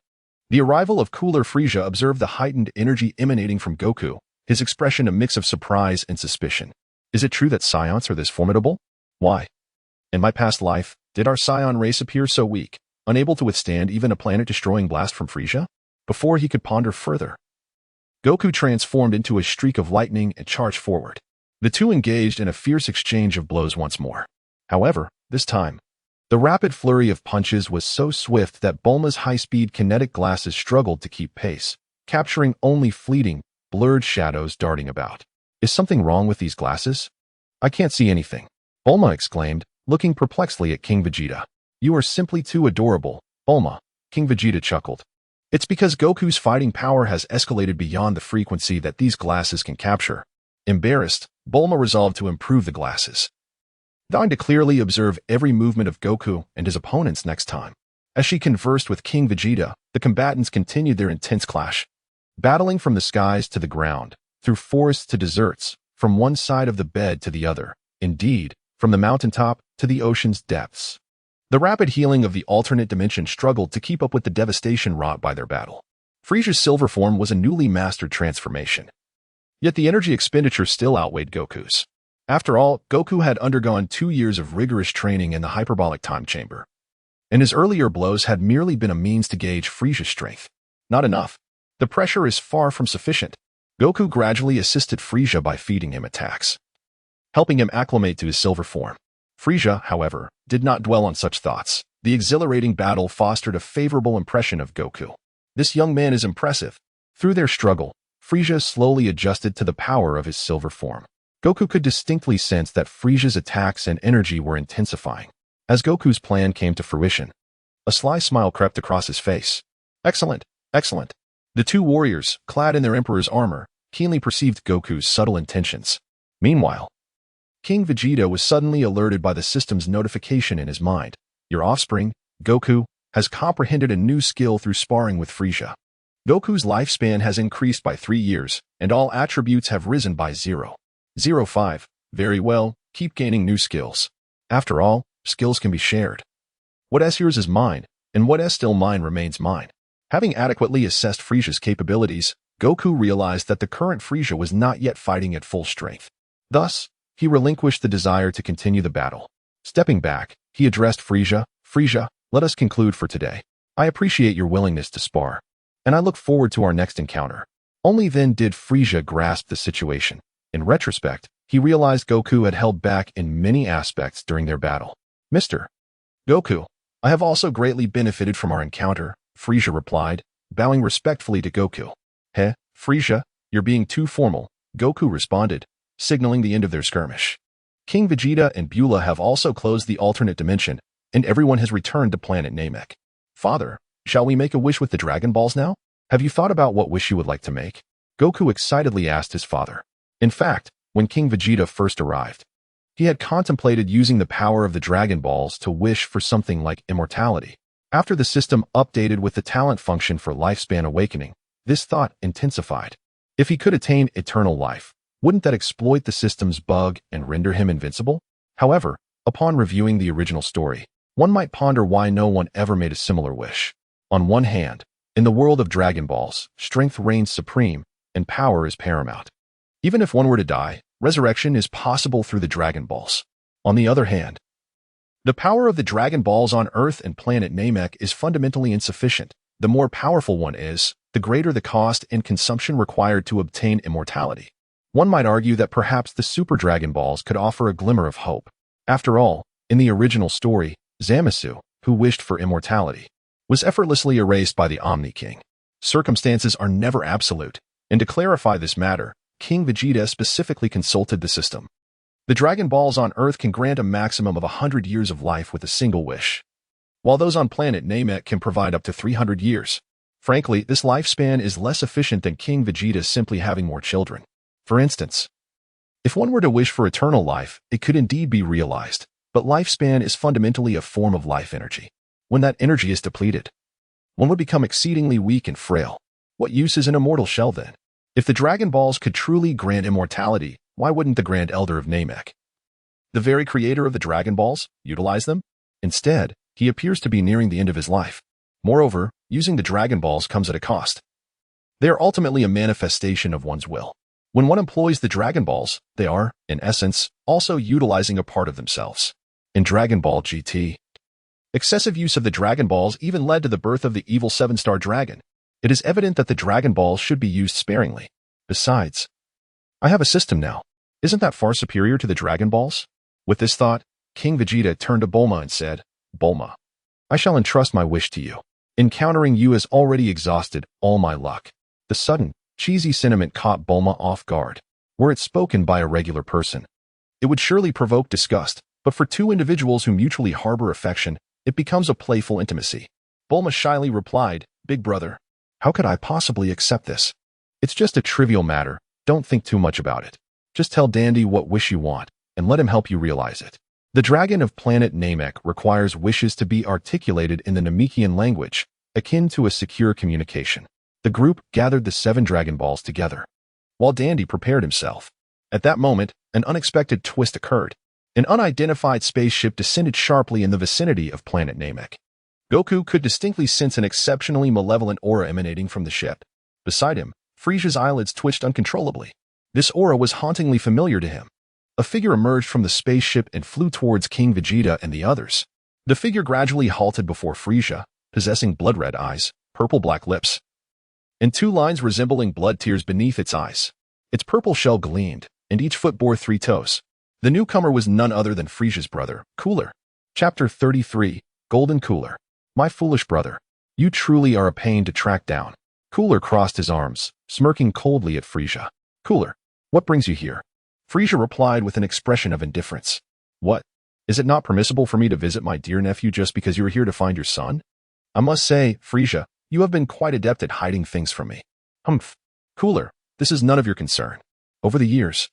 [SPEAKER 1] The arrival of cooler Frieza observed the heightened energy emanating from Goku, his expression a mix of surprise and suspicion. Is it true that Saiyans are this formidable? Why? In my past life, did our Saiyan race appear so weak, unable to withstand even a planet-destroying blast from Frieza? Before he could ponder further, Goku transformed into a streak of lightning and charged forward. The two engaged in a fierce exchange of blows once more. However, this time, the rapid flurry of punches was so swift that Bulma's high-speed kinetic glasses struggled to keep pace, capturing only fleeting, blurred shadows darting about. Is something wrong with these glasses? I can't see anything, Bulma exclaimed, looking perplexedly at King Vegeta. You are simply too adorable, Bulma, King Vegeta chuckled. It's because Goku's fighting power has escalated beyond the frequency that these glasses can capture. Embarrassed, Bulma resolved to improve the glasses, vowing to clearly observe every movement of Goku and his opponents next time. As she conversed with King Vegeta, the combatants continued their intense clash, battling from the skies to the ground, through forests to deserts, from one side of the bed to the other, indeed, from the mountaintop to the ocean's depths. The rapid healing of the alternate dimension struggled to keep up with the devastation wrought by their battle. Frieza's silver form was a newly mastered transformation, yet the energy expenditure still outweighed Goku's. After all, Goku had undergone 2 years of rigorous training in the hyperbolic time chamber, and his earlier blows had merely been a means to gauge Frieza's strength. Not enough. The pressure is far from sufficient. Goku gradually assisted Frieza by feeding him attacks, helping him acclimate to his silver form. Frieza, however, did not dwell on such thoughts. The exhilarating battle fostered a favorable impression of Goku. This young man is impressive. Through their struggle, Frieza slowly adjusted to the power of his silver form. Goku could distinctly sense that Frieza's attacks and energy were intensifying. As Goku's plan came to fruition, a sly smile crept across his face. Excellent, excellent. The two warriors, clad in their emperor's armor, keenly perceived Goku's subtle intentions. Meanwhile, King Vegeta was suddenly alerted by the system's notification in his mind. Your offspring, Goku, has comprehended a new skill through sparring with Frieza. Goku's lifespan has increased by 3 years, and all attributes have risen by 0.05. Very well, keep gaining new skills. After all, skills can be shared. What is yours is mine, and what is still mine remains mine. Having adequately assessed Frieza's capabilities, Goku realized that the current Frieza was not yet fighting at full strength. Thus, he relinquished the desire to continue the battle. Stepping back, he addressed Frieza, "Frieza, let us conclude for today. I appreciate your willingness to spar, and I look forward to our next encounter." Only then did Frieza grasp the situation. In retrospect, he realized Goku had held back in many aspects during their battle. "Mr. Goku, I have also greatly benefited from our encounter," Frieza replied, bowing respectfully to Goku. "Heh, Frieza, you're being too formal," Goku responded, signaling the end of their skirmish. King Vegeta and Beulah have also closed the alternate dimension, and everyone has returned to planet Namek. "Father, shall we make a wish with the Dragon Balls now? Have you thought about what wish you would like to make?" Goku excitedly asked his father. In fact, when King Vegeta first arrived, he had contemplated using the power of the Dragon Balls to wish for something like immortality. After the system updated with the talent function for lifespan awakening, this thought intensified. If he could attain eternal life, wouldn't that exploit the system's bug and render him invincible? However, upon reviewing the original story, one might ponder why no one ever made a similar wish. On one hand, in the world of Dragon Balls, strength reigns supreme, and power is paramount. Even if one were to die, resurrection is possible through the Dragon Balls. On the other hand, the power of the Dragon Balls on Earth and planet Namek is fundamentally insufficient. The more powerful one is, the greater the cost and consumption required to obtain immortality. One might argue that perhaps the Super Dragon Balls could offer a glimmer of hope. After all, in the original story, Zamasu, who wished for immortality, was effortlessly erased by the Omni King. Circumstances are never absolute, and to clarify this matter, King Vegeta specifically consulted the system. The Dragon Balls on Earth can grant a maximum of 100 years of life with a single wish, while those on planet Namek can provide up to 300 years. Frankly, this lifespan is less efficient than King Vegeta simply having more children. For instance, if one were to wish for eternal life, it could indeed be realized, but lifespan is fundamentally a form of life energy. When that energy is depleted, one would become exceedingly weak and frail. What use is an immortal shell then? If the Dragon Balls could truly grant immortality, why wouldn't the Grand Elder of Namek, the very creator of the Dragon Balls, utilize them? Instead, he appears to be nearing the end of his life. Moreover, using the Dragon Balls comes at a cost. They are ultimately a manifestation of one's will. When one employs the Dragon Balls, they are, in essence, also utilizing a part of themselves. In Dragon Ball GT, excessive use of the Dragon Balls even led to the birth of the evil 7-star dragon. It is evident that the Dragon Balls should be used sparingly. Besides, I have a system now. Isn't that far superior to the Dragon Balls? With this thought, King Vegeta turned to Bulma and said, "Bulma, I shall entrust my wish to you. Encountering you has already exhausted all my luck." The sudden, cheesy sentiment caught Bulma off guard. Were it spoken by a regular person, it would surely provoke disgust, but for two individuals who mutually harbor affection, it becomes a playful intimacy. Bulma shyly replied, "Big brother, how could I possibly accept this? It's just a trivial matter, don't think too much about it. Just tell Dandy what wish you want, and let him help you realize it." The dragon of planet Namek requires wishes to be articulated in the Namekian language, akin to a secure communication. The group gathered the 7 Dragon Balls together, while Dandy prepared himself. At that moment, an unexpected twist occurred. An unidentified spaceship descended sharply in the vicinity of planet Namek. Goku could distinctly sense an exceptionally malevolent aura emanating from the ship. Beside him, Frieza's eyelids twitched uncontrollably. This aura was hauntingly familiar to him. A figure emerged from the spaceship and flew towards King Vegeta and the others. The figure gradually halted before Frieza, possessing blood-red eyes, purple-black lips, and 2 lines resembling blood tears beneath its eyes. Its purple shell gleamed, and each foot bore 3 toes. The newcomer was none other than Frieza's brother, Cooler. Chapter 33, Golden Cooler. My foolish brother, you truly are a pain to track down. Cooler crossed his arms, smirking coldly at Frieza. Cooler, what brings you here? Frieza replied with an expression of indifference. What? Is it not permissible for me to visit my dear nephew just because you are here to find your son? I must say, Frieza, you have been quite adept at hiding things from me. Humph. Cooler, this is none of your concern. Over the years,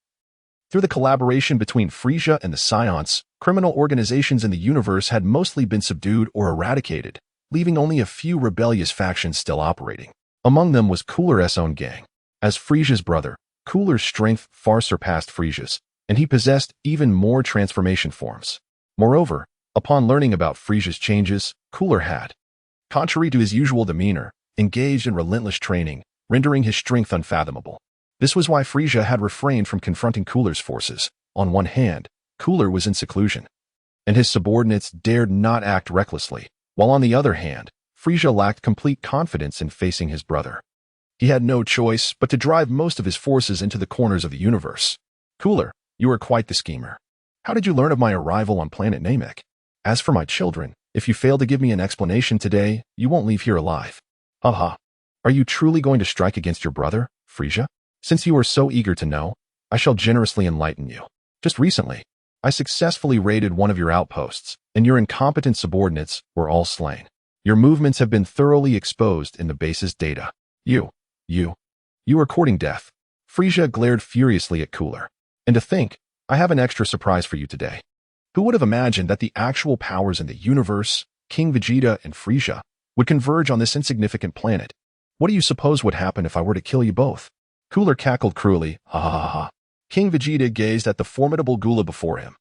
[SPEAKER 1] through the collaboration between Frieza and the Scions, criminal organizations in the universe had mostly been subdued or eradicated, leaving only a few rebellious factions still operating. Among them was Cooler's own gang. As Frieza's brother, Cooler's strength far surpassed Frieza's, and he possessed even more transformation forms. Moreover, upon learning about Frieza's changes, Cooler had, contrary to his usual demeanor, engaged in relentless training, rendering his strength unfathomable. This was why Frieza had refrained from confronting Cooler's forces. On one hand, Cooler was in seclusion, and his subordinates dared not act recklessly, while on the other hand, Frieza lacked complete confidence in facing his brother. He had no choice but to drive most of his forces into the corners of the universe. Cooler, you are quite the schemer. How did you learn of my arrival on planet Namek? As for my children, if you fail to give me an explanation today, you won't leave here alive. Haha. Are you truly going to strike against your brother, Frieza? Since you are so eager to know, I shall generously enlighten you. Just recently, I successfully raided one of your outposts, and your incompetent subordinates were all slain. Your movements have been thoroughly exposed in the base's data. You are courting death. Frieza glared furiously at Cooler. And to think, I have an extra surprise for you today. Who would have imagined that the actual powers in the universe, King Vegeta and Frieza, would converge on this insignificant planet? What do you suppose would happen if I were to kill you both? Cooler cackled cruelly, ha ha ha ha. King Vegeta gazed at the formidable Gula before him,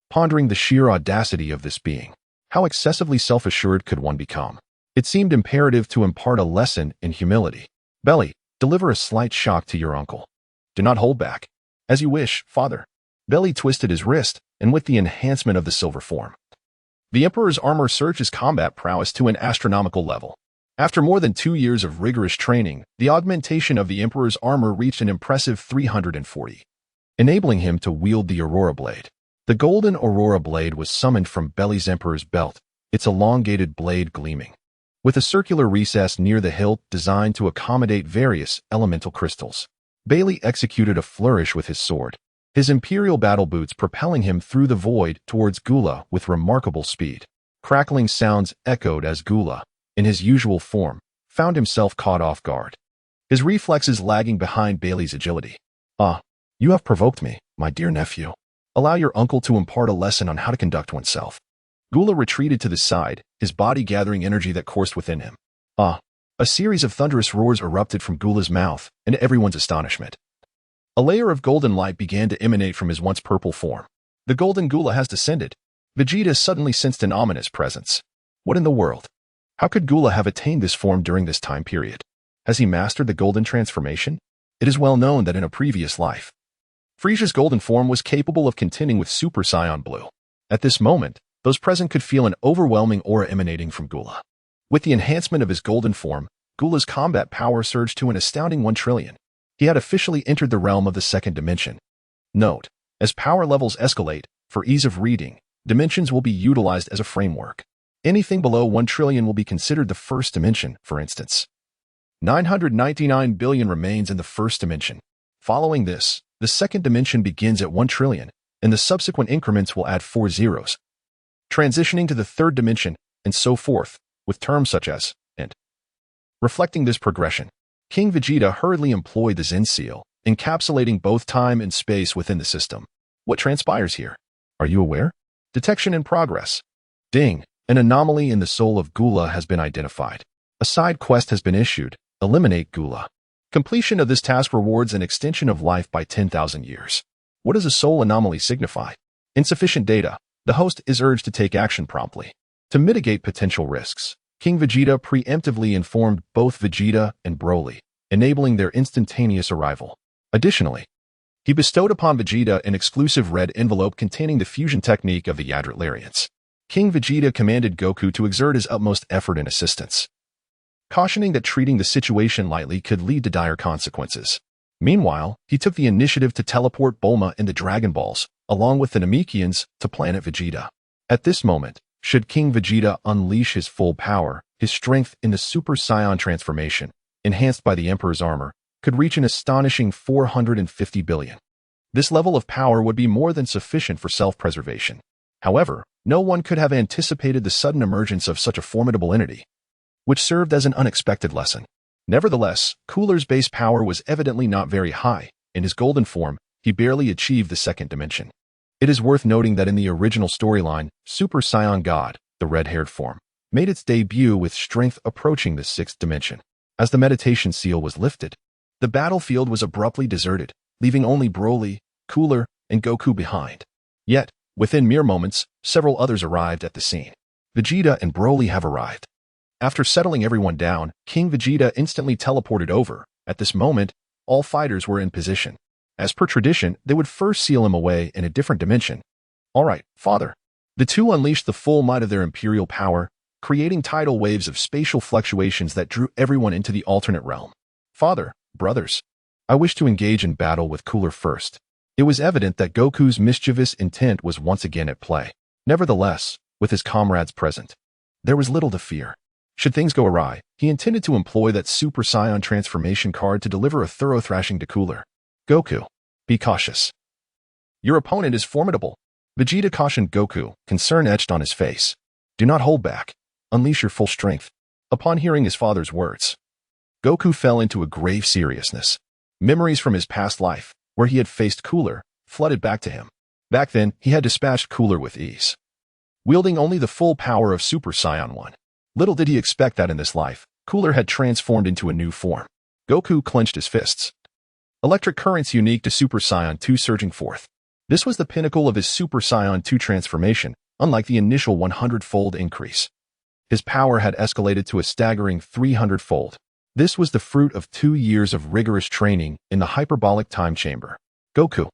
[SPEAKER 1] pondering the sheer audacity of this being. How excessively self-assured could one become? It seemed imperative to impart a lesson in humility. Belly, deliver a slight shock to your uncle. Do not hold back. As you wish, father. Belly twisted his wrist, and with the enhancement of the silver form, the Emperor's armor surged his combat prowess to an astronomical level. After more than 2 years of rigorous training, the augmentation of the Emperor's armor reached an impressive 340, enabling him to wield the Aurora Blade. The golden Aurora Blade was summoned from Belly's Emperor's belt, its elongated blade gleaming, with a circular recess near the hilt designed to accommodate various elemental crystals. Bailey executed a flourish with his sword, his imperial battle boots propelling him through the void towards Gula with remarkable speed. Crackling sounds echoed as Gula, in his usual form, found himself caught off guard, his reflexes lagging behind Bailey's agility. You have provoked me, my dear nephew. Allow your uncle to impart a lesson on how to conduct oneself. Gula retreated to the side, his body gathering energy that coursed within him. A series of thunderous roars erupted from Gula's mouth, and to everyone's astonishment, a layer of golden light began to emanate from his once purple form. The golden Gula has descended. Vegeta suddenly sensed an ominous presence. What in the world? How could Gula have attained this form during this time period? Has he mastered the golden transformation? It is well known that in a previous life, Frieza's golden form was capable of contending with Super Saiyan Blue. At this moment, those present could feel an overwhelming aura emanating from Gula. With the enhancement of his golden form, Gula's combat power surged to an astounding 1 trillion. He had officially entered the realm of the second dimension. Note, as power levels escalate, for ease of reading, dimensions will be utilized as a framework. Anything below 1 trillion will be considered the first dimension, for instance. 999 billion remains in the first dimension. Following this, the second dimension begins at 1 trillion, and the subsequent increments will add 4 zeros, transitioning to the third dimension, and so forth, with terms such as, and. Reflecting this progression, King Vegeta hurriedly employed the Zen Seal, encapsulating both time and space within the system. What transpires here? Are you aware? Detection in progress. Ding! An anomaly in the soul of Gula has been identified. A side quest has been issued. Eliminate Gula. Completion of this task rewards an extension of life by 10,000 years. What does a soul anomaly signify? Insufficient data. The host is urged to take action promptly. To mitigate potential risks, King Vegeta preemptively informed both Vegeta and Broly, enabling their instantaneous arrival. Additionally, he bestowed upon Vegeta an exclusive red envelope containing the fusion technique of the Yadrat Larians. King Vegeta commanded Goku to exert his utmost effort in assistance, cautioning that treating the situation lightly could lead to dire consequences. Meanwhile, he took the initiative to teleport Bulma and the Dragon Balls, along with the Namekians, to planet Vegeta. At this moment, should King Vegeta unleash his full power, his strength in the Super Saiyan transformation, enhanced by the Emperor's armor, could reach an astonishing 450 billion. This level of power would be more than sufficient for self-preservation. However, no one could have anticipated the sudden emergence of such a formidable entity, which served as an unexpected lesson. Nevertheless, Cooler's base power was evidently not very high. In his golden form, he barely achieved the second dimension. It is worth noting that in the original storyline, Super Saiyan God, the red-haired form, made its debut with strength approaching the sixth dimension. As the meditation seal was lifted, the battlefield was abruptly deserted, leaving only Broly, Cooler, and Goku behind. Yet, within mere moments, several others arrived at the scene. Vegeta and Broly have arrived. After settling everyone down, King Vegeta instantly teleported over. At this moment, all fighters were in position. As per tradition, they would first seal him away in a different dimension. All right, father. The two unleashed the full might of their imperial power, creating tidal waves of spatial fluctuations that drew everyone into the alternate realm. Father, brothers, I wish to engage in battle with Cooler first. It was evident that Goku's mischievous intent was once again at play. Nevertheless, with his comrades present, there was little to fear. Should things go awry, he intended to employ that Super Saiyan transformation card to deliver a thorough thrashing to Cooler. Goku, be cautious. Your opponent is formidable. Vegeta cautioned Goku, concern etched on his face. Do not hold back. Unleash your full strength. Upon hearing his father's words, Goku fell into a grave seriousness. Memories from his past life, where he had faced Cooler, flooded back to him. Back then, he had dispatched Cooler with ease, wielding only the full power of Super Saiyan 1. Little did he expect that in this life, Cooler had transformed into a new form. Goku clenched his fists. Electric currents unique to Super Saiyan 2 surging forth. This was the pinnacle of his Super Saiyan 2 transformation, unlike the initial 100-fold increase. His power had escalated to a staggering 300-fold. This was the fruit of 2 years of rigorous training in the hyperbolic time chamber. Goku,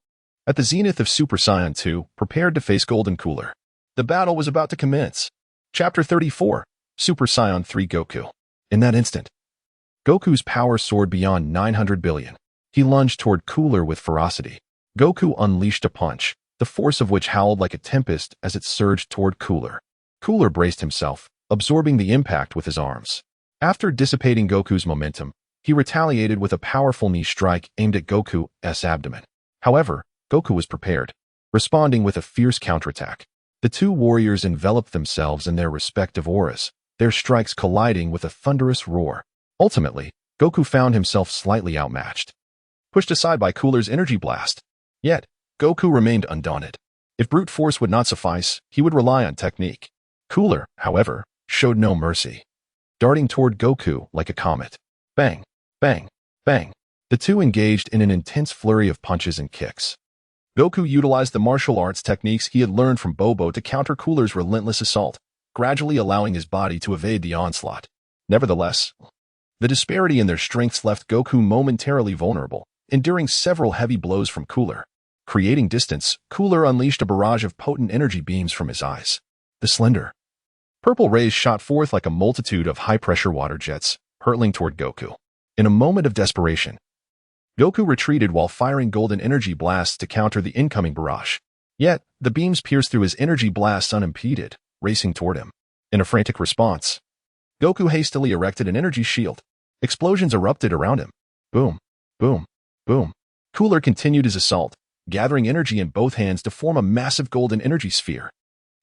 [SPEAKER 1] at the zenith of Super Saiyan 2, prepared to face Golden Cooler. The battle was about to commence. Chapter 34. Super Saiyan 3 Goku. In that instant, Goku's power soared beyond 900 billion. He lunged toward Cooler with ferocity. Goku unleashed a punch, the force of which howled like a tempest as it surged toward Cooler. Cooler braced himself, absorbing the impact with his arms. After dissipating Goku's momentum, he retaliated with a powerful knee strike aimed at Goku's abdomen. However, Goku was prepared, responding with a fierce counterattack. The two warriors enveloped themselves in their respective auras, their strikes colliding with a thunderous roar. Ultimately, Goku found himself slightly outmatched, pushed aside by Cooler's energy blast. Yet, Goku remained undaunted. If brute force would not suffice, he would rely on technique. Cooler, however, showed no mercy, darting toward Goku like a comet. Bang, bang, bang. The two engaged in an intense flurry of punches and kicks. Goku utilized the martial arts techniques he had learned from Bobo to counter Cooler's relentless assault, gradually allowing his body to evade the onslaught. Nevertheless, the disparity in their strengths left Goku momentarily vulnerable, enduring several heavy blows from Cooler. Creating distance, Cooler unleashed a barrage of potent energy beams from his eyes. The slender purple rays shot forth like a multitude of high-pressure water jets, hurtling toward Goku. In a moment of desperation, Goku retreated while firing golden energy blasts to counter the incoming barrage. Yet, the beams pierced through his energy blasts unimpeded, racing toward him. In a frantic response, Goku hastily erected an energy shield. Explosions erupted around him. Boom, boom, boom. Cooler continued his assault, gathering energy in both hands to form a massive golden energy sphere.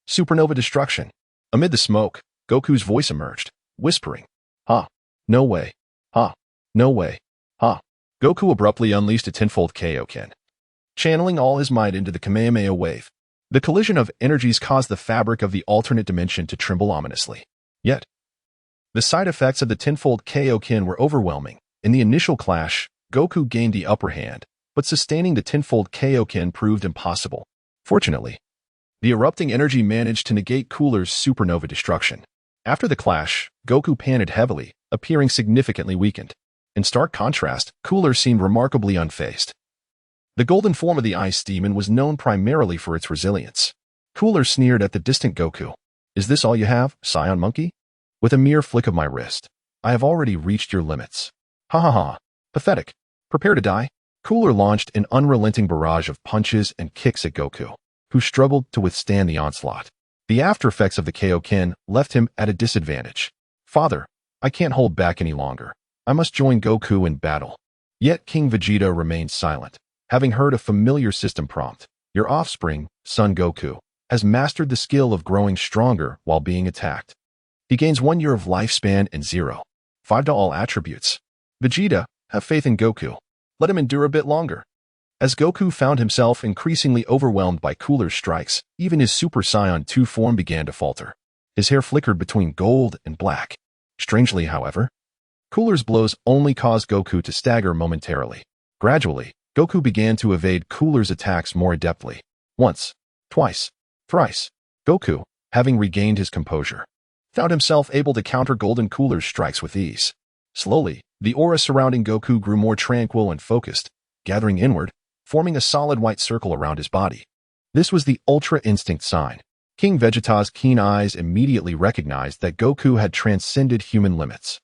[SPEAKER 1] Supernova destruction. Amid the smoke, Goku's voice emerged, whispering, "Ha! No way! Ha! No way! Ha!" Goku abruptly unleashed a tenfold Kaioken, channeling all his might into the Kamehameha wave. The collision of energies caused the fabric of the alternate dimension to tremble ominously. Yet, the side effects of the tenfold Kaioken were overwhelming. In the initial clash, Goku gained the upper hand, but sustaining the tenfold Kaioken proved impossible. Fortunately, the erupting energy managed to negate Cooler's supernova destruction. After the clash, Goku panted heavily, appearing significantly weakened. In stark contrast, Cooler seemed remarkably unfazed. The golden form of the Ice Demon was known primarily for its resilience. Cooler sneered at the distant Goku. "Is this all you have, Saiyan Monkey? With a mere flick of my wrist, I have already reached your limits. Ha ha ha. Pathetic. Prepare to die." Cooler launched an unrelenting barrage of punches and kicks at Goku, who struggled to withstand the onslaught. The aftereffects of the Kaioken left him at a disadvantage. "Father, I can't hold back any longer. I must join Goku in battle." Yet King Vegeta remained silent, having heard a familiar system prompt. "Your offspring, son Goku, has mastered the skill of growing stronger while being attacked. He gains 1 year of lifespan and 0.5 to all attributes. Vegeta, have faith in Goku. Let him endure a bit longer." As Goku found himself increasingly overwhelmed by Cooler's strikes, even his Super Saiyan 2 form began to falter. His hair flickered between gold and black. Strangely, however, Cooler's blows only caused Goku to stagger momentarily. Gradually, Goku began to evade Cooler's attacks more adeptly. Once, twice, thrice, Goku, having regained his composure, found himself able to counter Golden Cooler's strikes with ease. Slowly, the aura surrounding Goku grew more tranquil and focused, gathering inward, forming a solid white circle around his body. This was the Ultra Instinct sign. King Vegeta's keen eyes immediately recognized that Goku had transcended human limits.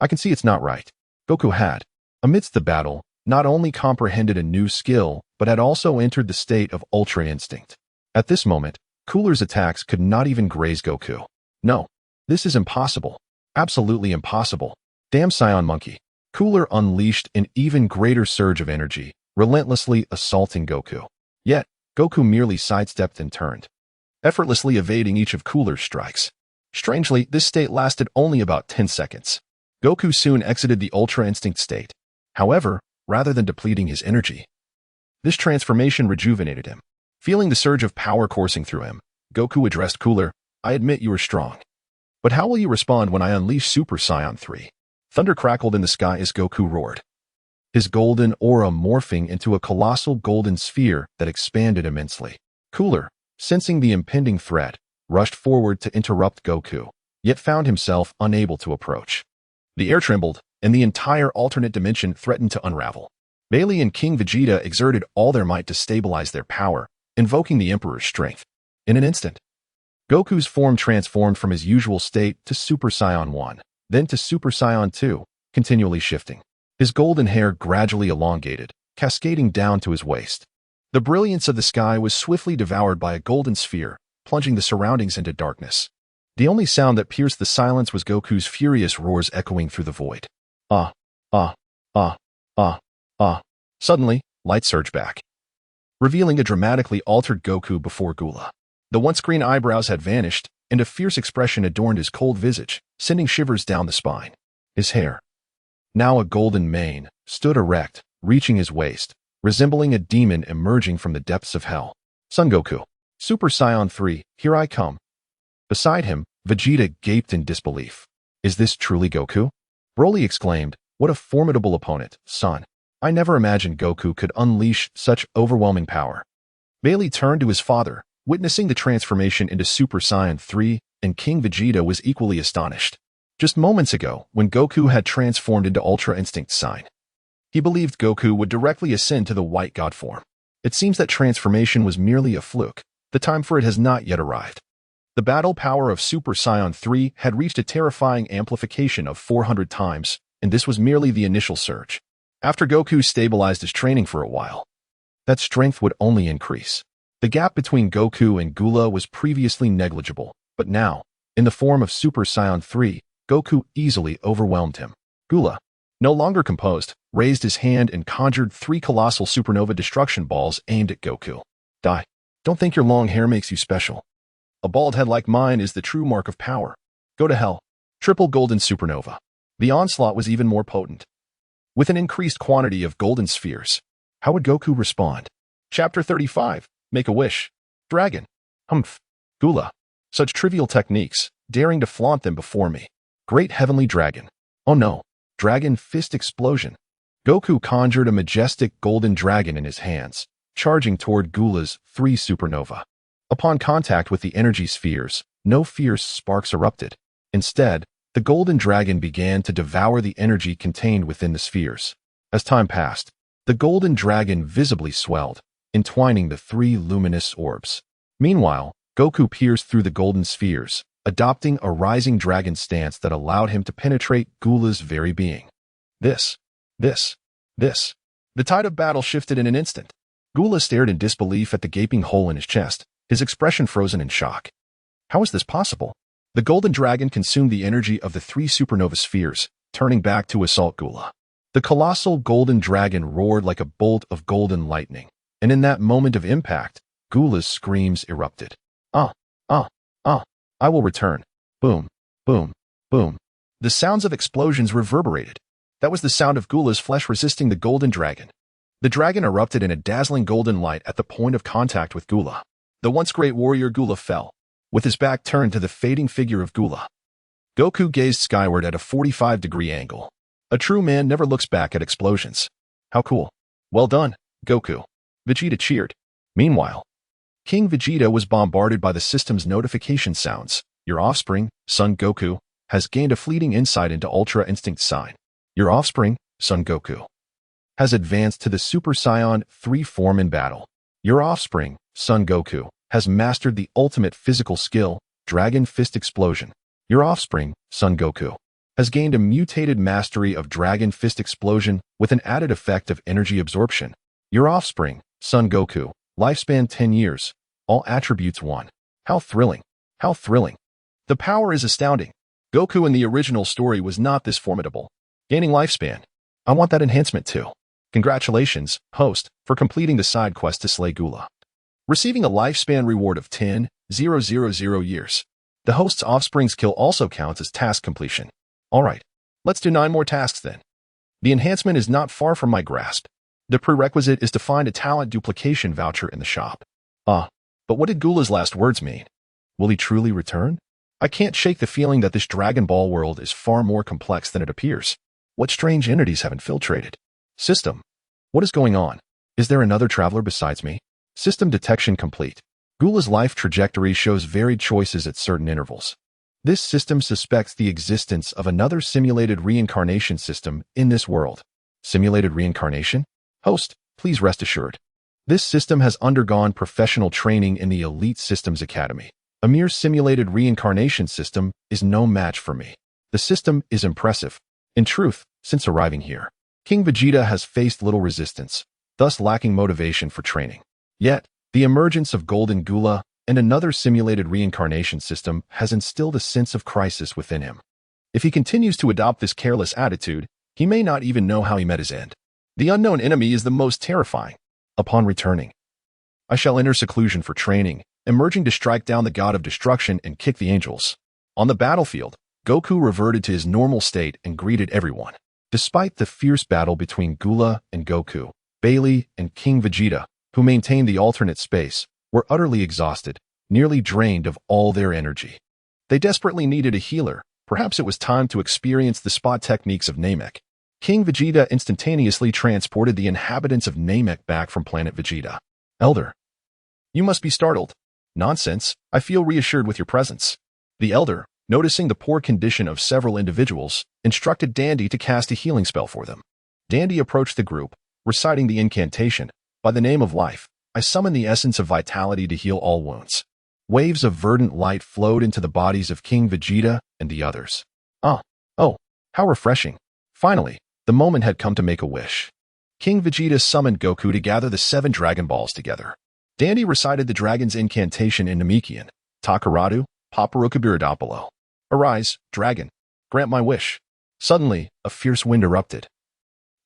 [SPEAKER 1] I can see it's not right. Goku had, amidst the battle, not only comprehended a new skill, but had also entered the state of Ultra Instinct. At this moment, Cooler's attacks could not even graze Goku. No, this is impossible. Absolutely impossible. Damn Scion Monkey. Cooler unleashed an even greater surge of energy, relentlessly assaulting Goku. Yet, Goku merely sidestepped and turned, effortlessly evading each of Cooler's strikes. Strangely, this state lasted only about 10 seconds. Goku soon exited the Ultra Instinct state. However, rather than depleting his energy, this transformation rejuvenated him. Feeling the surge of power coursing through him, Goku addressed Cooler, "I admit you are strong. But how will you respond when I unleash Super Saiyan 3? Thunder crackled in the sky as Goku roared, his golden aura morphing into a colossal golden sphere that expanded immensely. Cooler, sensing the impending threat, rushed forward to interrupt Goku, yet found himself unable to approach. The air trembled, and the entire alternate dimension threatened to unravel. Bailey and King Vegeta exerted all their might to stabilize their power, invoking the Emperor's strength. In an instant, Goku's form transformed from his usual state to Super Saiyan 1, then to Super Saiyan 2, continually shifting. His golden hair gradually elongated, cascading down to his waist. The brilliance of the sky was swiftly devoured by a golden sphere, plunging the surroundings into darkness. The only sound that pierced the silence was Goku's furious roars echoing through the void. Ah, ah, ah, ah, ah. Suddenly, light surged back, revealing a dramatically altered Goku before Gula. The once green eyebrows had vanished, and a fierce expression adorned his cold visage, sending shivers down the spine. His hair, now a golden mane, stood erect, reaching his waist, resembling a demon emerging from the depths of hell. Son Goku, Super Saiyan 3, here I come. Beside him, Vegeta gaped in disbelief. Is this truly Goku? Broly exclaimed, what a formidable opponent, son. I never imagined Goku could unleash such overwhelming power. Bailey turned to his father, witnessing the transformation into Super Saiyan 3, and King Vegeta was equally astonished. Just moments ago, when Goku had transformed into Ultra Instinct sign, he believed Goku would directly ascend to the White God form. It seems that transformation was merely a fluke. The time for it has not yet arrived. The battle power of Super Saiyan 3 had reached a terrifying amplification of 400 times, and this was merely the initial surge. After Goku stabilized his training for a while, that strength would only increase. The gap between Goku and Gula was previously negligible, but now, in the form of Super Saiyan 3, Goku easily overwhelmed him. Gula, no longer composed, raised his hand and conjured 3 colossal supernova destruction balls aimed at Goku. Die. Don't think your long hair makes you special. A bald head like mine is the true mark of power. Go to hell. Triple golden supernova. The onslaught was even more potent, with an increased quantity of golden spheres. How would Goku respond? Chapter 35. Make a wish. Dragon. Humph. Gula. Such trivial techniques, daring to flaunt them before me. Great heavenly dragon. Oh no. Dragon fist explosion. Goku conjured a majestic golden dragon in his hands, charging toward Gula's 3 supernova. Upon contact with the energy spheres, no fierce sparks erupted. Instead, the golden dragon began to devour the energy contained within the spheres. As time passed, the golden dragon visibly swelled, entwining the 3 luminous orbs. Meanwhile, Goku pierced through the golden spheres, adopting a rising dragon stance that allowed him to penetrate Gula's very being. This. The tide of battle shifted in an instant. Gula stared in disbelief at the gaping hole in his chest, his expression frozen in shock. How is this possible? The golden dragon consumed the energy of the 3 supernova spheres, turning back to assault Gula. The colossal golden dragon roared like a bolt of golden lightning, and in that moment of impact, Gula's screams erupted. I will return. Boom, boom, boom. The sounds of explosions reverberated. That was the sound of Gula's flesh resisting the golden dragon. The dragon erupted in a dazzling golden light at the point of contact with Gula. The once great warrior Gula fell, with his back turned to the fading figure of Gula. Goku gazed skyward at a 45-degree angle. A true man never looks back at explosions. How cool. Well done, Goku. Vegeta cheered. Meanwhile, King Vegeta was bombarded by the system's notification sounds. Your offspring, Son Goku, has gained a fleeting insight into Ultra Instinct sign. Your offspring, Son Goku, has advanced to the Super Saiyan 3 form in battle. Your offspring, Son Goku, has mastered the ultimate physical skill, Dragon Fist Explosion. Your offspring, Son Goku, has gained a mutated mastery of Dragon Fist Explosion with an added effect of energy absorption. Your offspring, Son Goku, lifespan 10 years, all attributes 1. How thrilling! How thrilling! The power is astounding. Goku in the original story was not this formidable. Gaining lifespan. I want that enhancement too. Congratulations, host, for completing the side quest to slay Gula. Receiving a lifespan reward of 10,000 years. The host's offspring's kill also counts as task completion. Alright, let's do 9 more tasks then. The enhancement is not far from my grasp. The prerequisite is to find a talent duplication voucher in the shop. But what did Gula's last words mean? Will he truly return? I can't shake the feeling that this Dragon Ball world is far more complex than it appears. What strange entities have infiltrated? System. What is going on? Is there another traveler besides me? System detection complete. Gula's life trajectory shows varied choices at certain intervals. This system suspects the existence of another simulated reincarnation system in this world. Simulated reincarnation? Host, please rest assured. This system has undergone professional training in the Elite Systems Academy. A mere simulated reincarnation system is no match for me. The system is impressive. In truth, since arriving here, King Vegeta has faced little resistance, thus lacking motivation for training. Yet, the emergence of Golden Gula and another simulated reincarnation system has instilled a sense of crisis within him. If he continues to adopt this careless attitude, he may not even know how he met his end. The unknown enemy is the most terrifying. Upon returning, I shall enter seclusion for training, emerging to strike down the god of destruction and kick the angels. On the battlefield, Goku reverted to his normal state and greeted everyone. Despite the fierce battle between Gula and Goku, Bailey and King Vegeta, who maintained the alternate space, were utterly exhausted, nearly drained of all their energy. They desperately needed a healer. Perhaps it was time to experience the spot techniques of Namek. King Vegeta instantaneously transported the inhabitants of Namek back from planet Vegeta. Elder, you must be startled. Nonsense, I feel reassured with your presence. The Elder, noticing the poor condition of several individuals, instructed Dandy to cast a healing spell for them. Dandy approached the group, reciting the incantation. By the name of life, I summon the essence of vitality to heal all wounds. Waves of verdant light flowed into the bodies of King Vegeta and the others. Oh, how refreshing. Finally, the moment had come to make a wish. King Vegeta summoned Goku to gather the 7 Dragon Balls together. Dandy recited the dragon's incantation in Namekian, Takaradu, Paparukabiradopolo. Arise, dragon, grant my wish. Suddenly, a fierce wind erupted,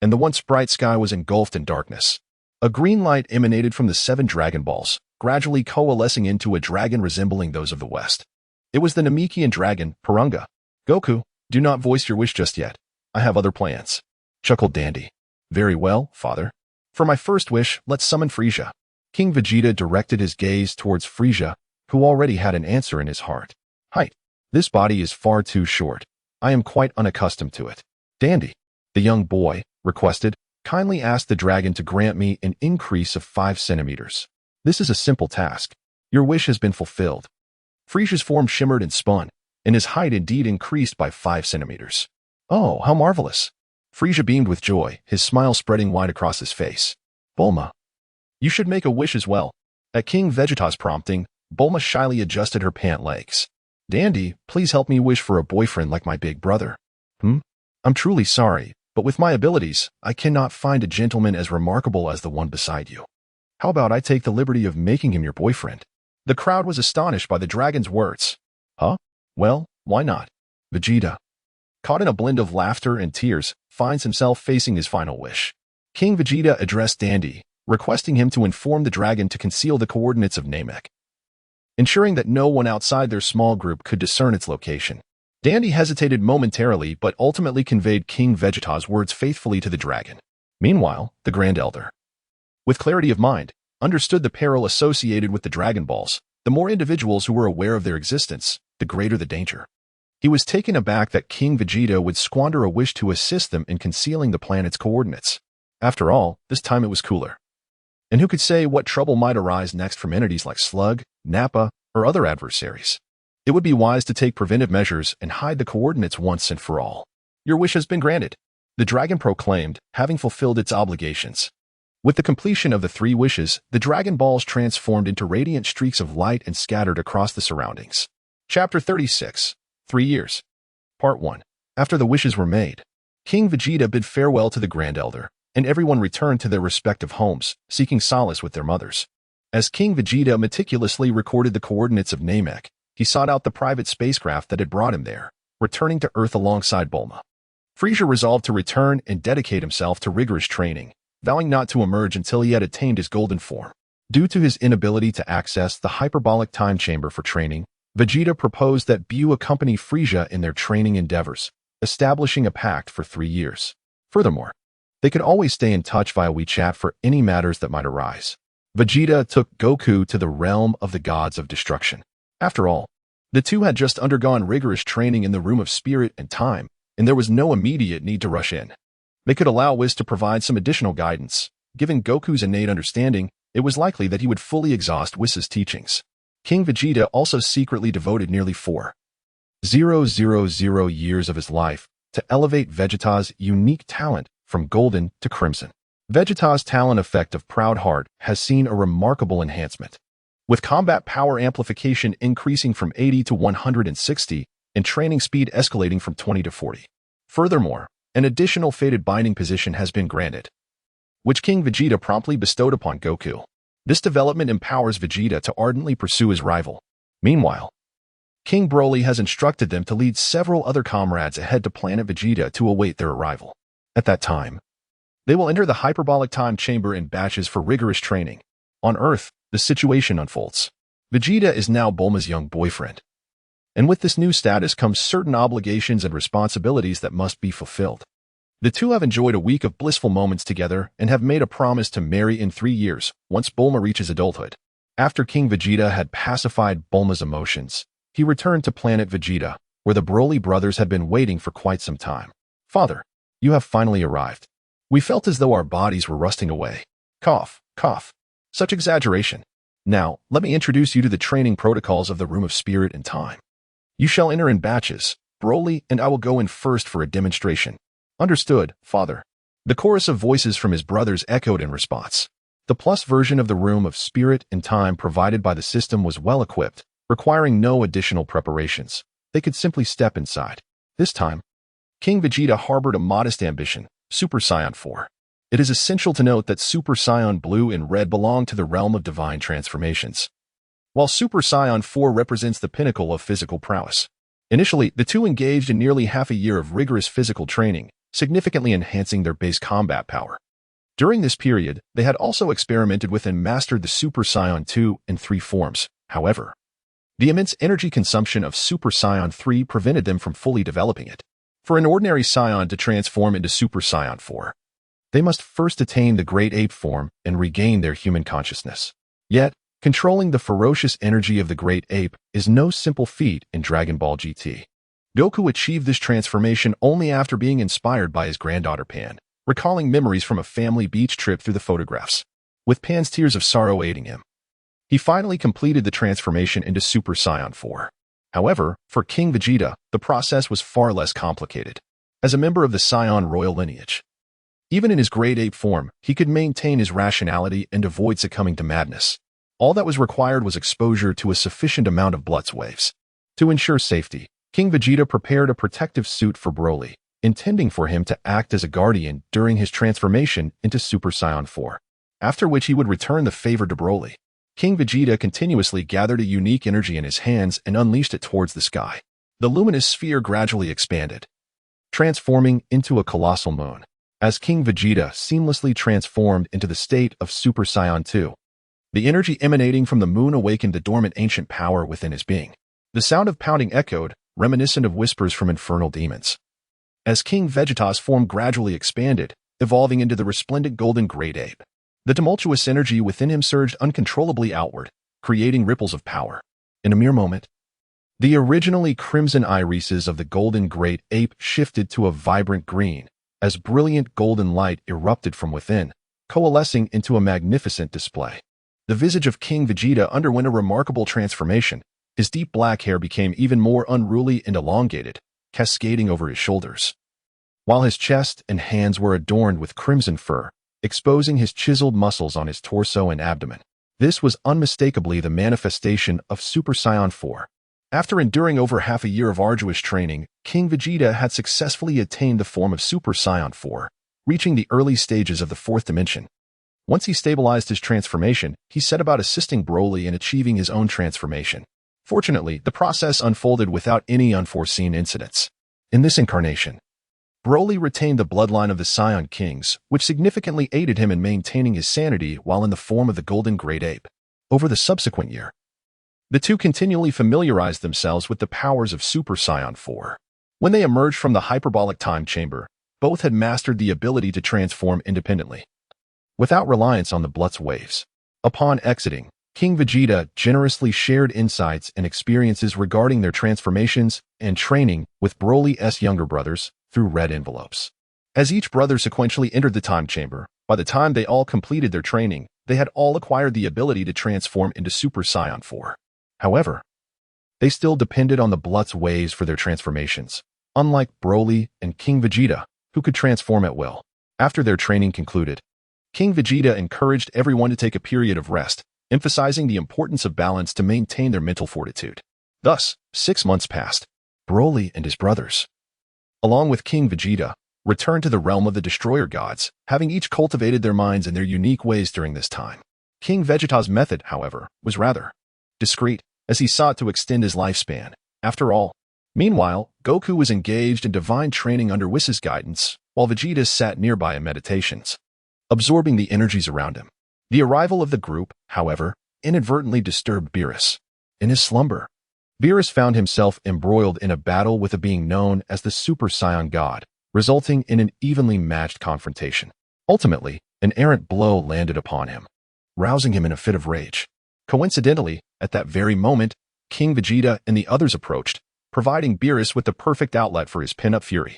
[SPEAKER 1] and the once bright sky was engulfed in darkness. A green light emanated from the 7 Dragon Balls, gradually coalescing into a dragon resembling those of the West. It was the Namekian dragon, Purunga. Goku, do not voice your wish just yet. I have other plans, chuckled Dandy. Very well, father. For my first wish, let's summon Frieza. King Vegeta directed his gaze towards Frieza, who already had an answer in his heart. Height. This body is far too short. I am quite unaccustomed to it. Dandy, the young boy, requested, kindly ask the dragon to grant me an increase of 5 centimeters. This is a simple task. Your wish has been fulfilled. Frieza's form shimmered and spun, and his height indeed increased by 5 centimeters. Oh, how marvelous. Frieza beamed with joy, his smile spreading wide across his face. Bulma, you should make a wish as well. At King Vegeta's prompting, Bulma shyly adjusted her pant legs. Dandy, please help me wish for a boyfriend like my big brother. I'm truly sorry, but with my abilities, I cannot find a gentleman as remarkable as the one beside you. How about I take the liberty of making him your boyfriend? The crowd was astonished by the dragon's words. Huh? Well, why not? Vegeta, caught in a blend of laughter and tears, finds himself facing his final wish. King Vegeta addressed Dandy, requesting him to inform the dragon to conceal the coordinates of Namek, ensuring that no one outside their small group could discern its location. Dandy hesitated momentarily but ultimately conveyed King Vegeta's words faithfully to the dragon. Meanwhile, the Grand Elder, with clarity of mind, understood the peril associated with the Dragon Balls. The more individuals who were aware of their existence, the greater the danger. He was taken aback that King Vegeta would squander a wish to assist them in concealing the planet's coordinates. After all, this time it was cooler. And who could say what trouble might arise next from entities like Slug, Nappa, or other adversaries? It would be wise to take preventive measures and hide the coordinates once and for all. Your wish has been granted, the dragon proclaimed, having fulfilled its obligations. With the completion of the 3 wishes, the Dragon Balls transformed into radiant streaks of light and scattered across the surroundings. Chapter 36. 3 Years. Part 1. After the wishes were made, King Vegeta bid farewell to the Grand Elder, and everyone returned to their respective homes, seeking solace with their mothers. As King Vegeta meticulously recorded the coordinates of Namek, he sought out the private spacecraft that had brought him there, returning to Earth alongside Bulma. Frieza resolved to return and dedicate himself to rigorous training, vowing not to emerge until he had attained his golden form. Due to his inability to access the hyperbolic time chamber for training, Vegeta proposed that Bu accompany Frieza in their training endeavors, establishing a pact for 3 years. Furthermore, they could always stay in touch via WeChat for any matters that might arise. Vegeta took Goku to the realm of the gods of destruction. After all, the two had just undergone rigorous training in the Room of Spirit and Time, and there was no immediate need to rush in. They could allow Whis to provide some additional guidance. Given Goku's innate understanding, it was likely that he would fully exhaust Whis' teachings. King Vegeta also secretly devoted nearly 4,000 years of his life to elevate Vegeta's unique talent from Golden to Crimson. Vegeta's talent effect of Proud Heart has seen a remarkable enhancement, with combat power amplification increasing from 80 to 160 and training speed escalating from 20 to 40. Furthermore, an additional fated binding position has been granted, which King Vegeta promptly bestowed upon Goku. This development empowers Vegeta to ardently pursue his rival. Meanwhile, King Broly has instructed them to lead several other comrades ahead to planet Vegeta to await their arrival. At that time, they will enter the hyperbolic time chamber in batches for rigorous training. On Earth, the situation unfolds. Vegeta is now Bulma's young boyfriend, and with this new status comes certain obligations and responsibilities that must be fulfilled. The two have enjoyed a week of blissful moments together and have made a promise to marry in 3 years, once Bulma reaches adulthood. After King Vegeta had pacified Bulma's emotions, he returned to planet Vegeta, where the Broly brothers had been waiting for quite some time. Father, you have finally arrived. We felt as though our bodies were rusting away. Cough, cough. Such exaggeration. Now, let me introduce you to the training protocols of the Room of Spirit and Time. You shall enter in batches. Broly and I will go in first for a demonstration. Understood, Father. The chorus of voices from his brothers echoed in response. The Plus version of the Room of Spirit and Time provided by the system was well equipped, requiring no additional preparations. They could simply step inside. This time, King Vegeta harbored a modest ambition, Super Saiyan 4. It is essential to note that Super Saiyan Blue and Red belong to the realm of divine transformations, while Super Saiyan 4 represents the pinnacle of physical prowess. Initially, the two engaged in nearly half a year of rigorous physical training, significantly enhancing their base combat power. During this period, they had also experimented with and mastered the Super Saiyan 2 and 3 forms. However, the immense energy consumption of Super Saiyan 3 prevented them from fully developing it. For an ordinary Saiyan to transform into Super Saiyan 4, they must first attain the Great Ape form and regain their human consciousness. Yet, controlling the ferocious energy of the Great Ape is no simple feat in Dragon Ball GT. Goku achieved this transformation only after being inspired by his granddaughter Pan, recalling memories from a family beach trip through the photographs. With Pan's tears of sorrow aiding him, he finally completed the transformation into Super Saiyan 4. However, for King Vegeta, the process was far less complicated. As a member of the Saiyan royal lineage, even in his Great Ape form, he could maintain his rationality and avoid succumbing to madness. All that was required was exposure to a sufficient amount of blood waves. To ensure safety, King Vegeta prepared a protective suit for Broly, intending for him to act as a guardian during his transformation into Super Saiyan 4, after which he would return the favor to Broly. King Vegeta continuously gathered a unique energy in his hands and unleashed it towards the sky. The luminous sphere gradually expanded, transforming into a colossal moon. As King Vegeta seamlessly transformed into the state of Super Saiyan 2, the energy emanating from the moon awakened the dormant ancient power within his being. The sound of pounding echoed, reminiscent of whispers from infernal demons. As King Vegeta's form gradually expanded, evolving into the resplendent golden Great Ape, the tumultuous energy within him surged uncontrollably outward, creating ripples of power. In a mere moment, the originally crimson irises of the golden Great Ape shifted to a vibrant green, as brilliant golden light erupted from within, coalescing into a magnificent display. The visage of King Vegeta underwent a remarkable transformation. His deep black hair became even more unruly and elongated, cascading over his shoulders, while his chest and hands were adorned with crimson fur, exposing his chiseled muscles on his torso and abdomen. This was unmistakably the manifestation of Super Saiyan 4. After enduring over half a year of arduous training, King Vegeta had successfully attained the form of Super Saiyan 4, reaching the early stages of the fourth dimension. Once he stabilized his transformation, he set about assisting Broly in achieving his own transformation. Fortunately, the process unfolded without any unforeseen incidents. In this incarnation, Broly retained the bloodline of the Saiyan Kings, which significantly aided him in maintaining his sanity while in the form of the Golden Great Ape. Over the subsequent year, the two continually familiarized themselves with the powers of Super Saiyan 4. When they emerged from the hyperbolic time chamber, both had mastered the ability to transform independently, without reliance on the blood's waves. Upon exiting, King Vegeta generously shared insights and experiences regarding their transformations and training with Broly's younger brothers through red envelopes. As each brother sequentially entered the time chamber, by the time they all completed their training, they had all acquired the ability to transform into Super Saiyan 4. However, they still depended on the blood's waves for their transformations, unlike Broly and King Vegeta, who could transform at will. After their training concluded, King Vegeta encouraged everyone to take a period of rest, emphasizing the importance of balance to maintain their mental fortitude. Thus, 6 months passed. Broly and his brothers, along with King Vegeta, returned to the realm of the Destroyer Gods, having each cultivated their minds in their unique ways during this time. King Vegeta's method, however, was rather discreet, as he sought to extend his lifespan. After all, meanwhile, Goku was engaged in divine training under Whis' guidance, while Vegeta sat nearby in meditations, absorbing the energies around him. The arrival of the group, however, inadvertently disturbed Beerus. In his slumber, Beerus found himself embroiled in a battle with a being known as the Super Saiyan God, resulting in an evenly matched confrontation. Ultimately, an errant blow landed upon him, rousing him in a fit of rage. Coincidentally, at that very moment, King Vegeta and the others approached, providing Beerus with the perfect outlet for his pent-up fury.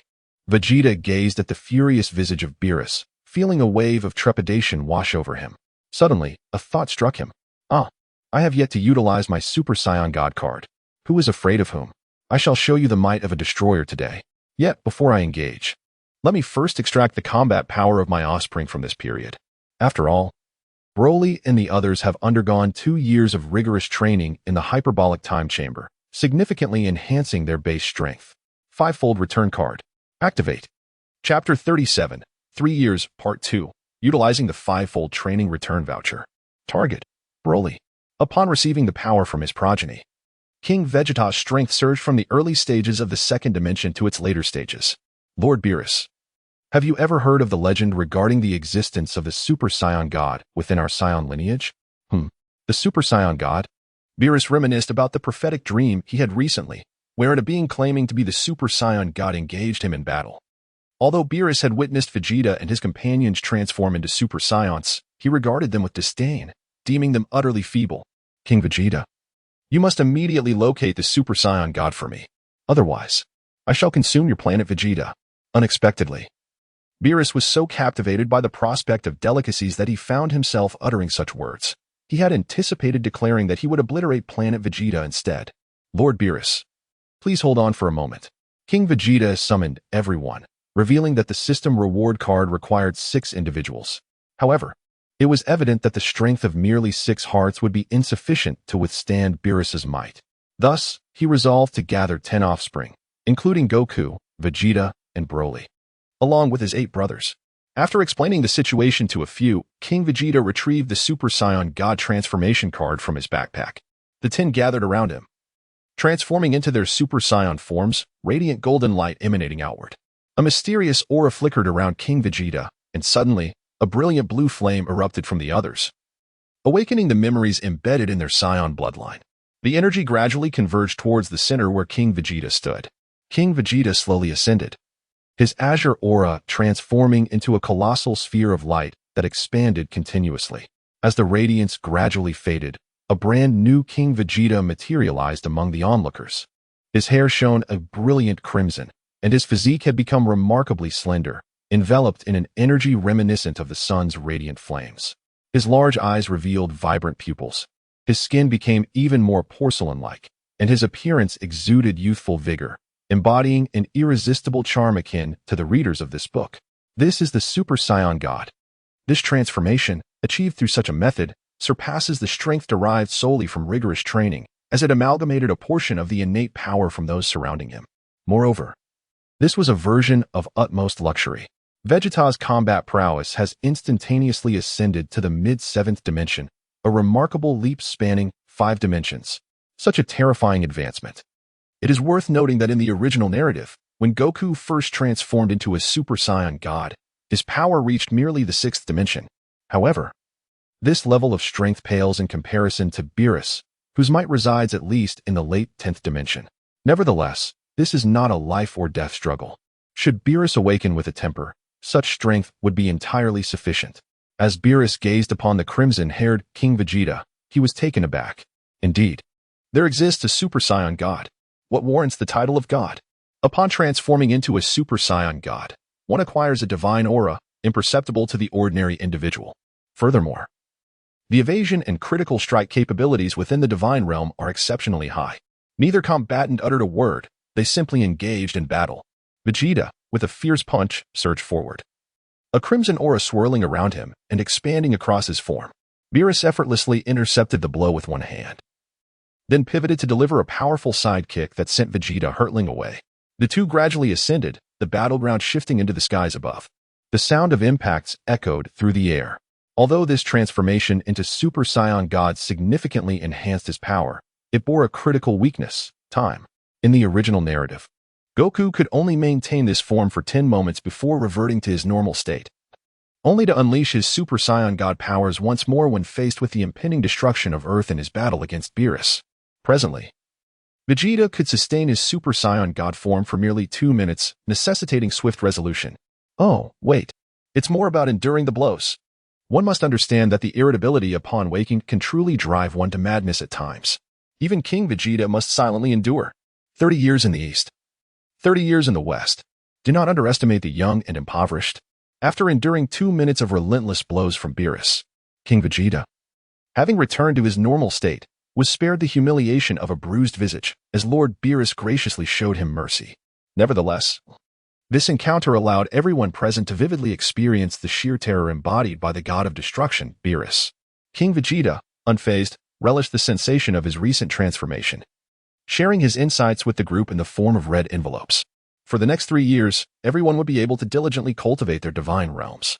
[SPEAKER 1] Vegeta gazed at the furious visage of Beerus, feeling a wave of trepidation wash over him. Suddenly, a thought struck him. I have yet to utilize my Super Saiyan God card. Who is afraid of whom? I shall show you the might of a destroyer today. Yet, before I engage, let me first extract the combat power of my offspring from this period. After all, Broly and the others have undergone 2 years of rigorous training in the hyperbolic time chamber, significantly enhancing their base strength. 5-fold return card. Activate. Chapter 37, 3 Years, Part 2, utilizing the 5-fold training return voucher. Target: Broly. Upon receiving the power from his progeny, King Vegeta's strength surged from the early stages of the second dimension to its later stages. Lord Beerus, have you ever heard of the legend regarding the existence of the Super Saiyan God within our Saiyan lineage? The Super Saiyan God? Beerus reminisced about the prophetic dream he had recently, wherein a being claiming to be the Super Saiyan God engaged him in battle. Although Beerus had witnessed Vegeta and his companions transform into Super Saiyans, he regarded them with disdain, deeming them utterly feeble. King Vegeta, you must immediately locate the Super Saiyan God for me. Otherwise, I shall consume your planet Vegeta. Unexpectedly, Beerus was so captivated by the prospect of delicacies that he found himself uttering such words. He had anticipated declaring that he would obliterate planet Vegeta instead. Lord Beerus, please hold on for a moment. King Vegeta summoned everyone, revealing that the system reward card required 6 individuals. However, it was evident that the strength of merely 6 hearts would be insufficient to withstand Beerus's might. Thus, he resolved to gather 10 offspring, including Goku, Vegeta, and Broly, along with his 8 brothers. After explaining the situation to a few, King Vegeta retrieved the Super Saiyan God transformation card from his backpack. The 10 gathered around him, transforming into their Super Saiyan forms, radiant golden light emanating outward. A mysterious aura flickered around King Vegeta, and suddenly, a brilliant blue flame erupted from the others, awakening the memories embedded in their Saiyan bloodline. The energy gradually converged towards the center where King Vegeta stood. King Vegeta slowly ascended, his azure aura transforming into a colossal sphere of light that expanded continuously. As the radiance gradually faded, a brand new King Vegeta materialized among the onlookers. His hair shone a brilliant crimson, and his physique had become remarkably slender, enveloped in an energy reminiscent of the sun's radiant flames. His large eyes revealed vibrant pupils. His skin became even more porcelain-like, and his appearance exuded youthful vigor, embodying an irresistible charm akin to the readers of this book. This is the Super Saiyan God. This transformation, achieved through such a method, surpasses the strength derived solely from rigorous training, as it amalgamated a portion of the innate power from those surrounding him. Moreover, this was a version of utmost luxury. Vegeta's combat prowess has instantaneously ascended to the mid-7th dimension, a remarkable leap spanning 5 dimensions. Such a terrifying advancement. It is worth noting that in the original narrative, when Goku first transformed into a Super Saiyan God, his power reached merely the 6th dimension. However, this level of strength pales in comparison to Beerus, whose might resides at least in the late 10th dimension. Nevertheless, this is not a life-or-death struggle. Should Beerus awaken with a temper, such strength would be entirely sufficient. As Beerus gazed upon the crimson-haired King Vegeta, he was taken aback. Indeed, there exists a Super Saiyan God. What warrants the title of God? Upon transforming into a Super Saiyan God, one acquires a divine aura, imperceptible to the ordinary individual. Furthermore, the evasion and critical strike capabilities within the divine realm are exceptionally high. Neither combatant uttered a word, they simply engaged in battle. Vegeta, with a fierce punch, surged forward. A crimson aura swirling around him and expanding across his form. Beerus effortlessly intercepted the blow with one hand, then pivoted to deliver a powerful side kick that sent Vegeta hurtling away. The two gradually ascended, the battleground shifting into the skies above. The sound of impacts echoed through the air. Although this transformation into Super Saiyan God significantly enhanced his power, it bore a critical weakness: time. In the original narrative, Goku could only maintain this form for 10 moments before reverting to his normal state, only to unleash his Super Saiyan God powers once more when faced with the impending destruction of Earth in his battle against Beerus. Presently, Vegeta could sustain his Super Saiyan God form for merely 2 minutes, necessitating swift resolution. Oh, wait. It's more about enduring the blows. One must understand that the irritability upon waking can truly drive one to madness at times. Even King Vegeta must silently endure. 30 years in the East, 30 years in the West. Do not underestimate the young and impoverished. After enduring 2 minutes of relentless blows from Beerus, King Vegeta, having returned to his normal state, was spared the humiliation of a bruised visage, as Lord Beerus graciously showed him mercy. Nevertheless, this encounter allowed everyone present to vividly experience the sheer terror embodied by the god of destruction, Beerus. King Vegeta, unfazed, relished the sensation of his recent transformation, sharing his insights with the group in the form of red envelopes. For the next 3 years, everyone would be able to diligently cultivate their divine realms.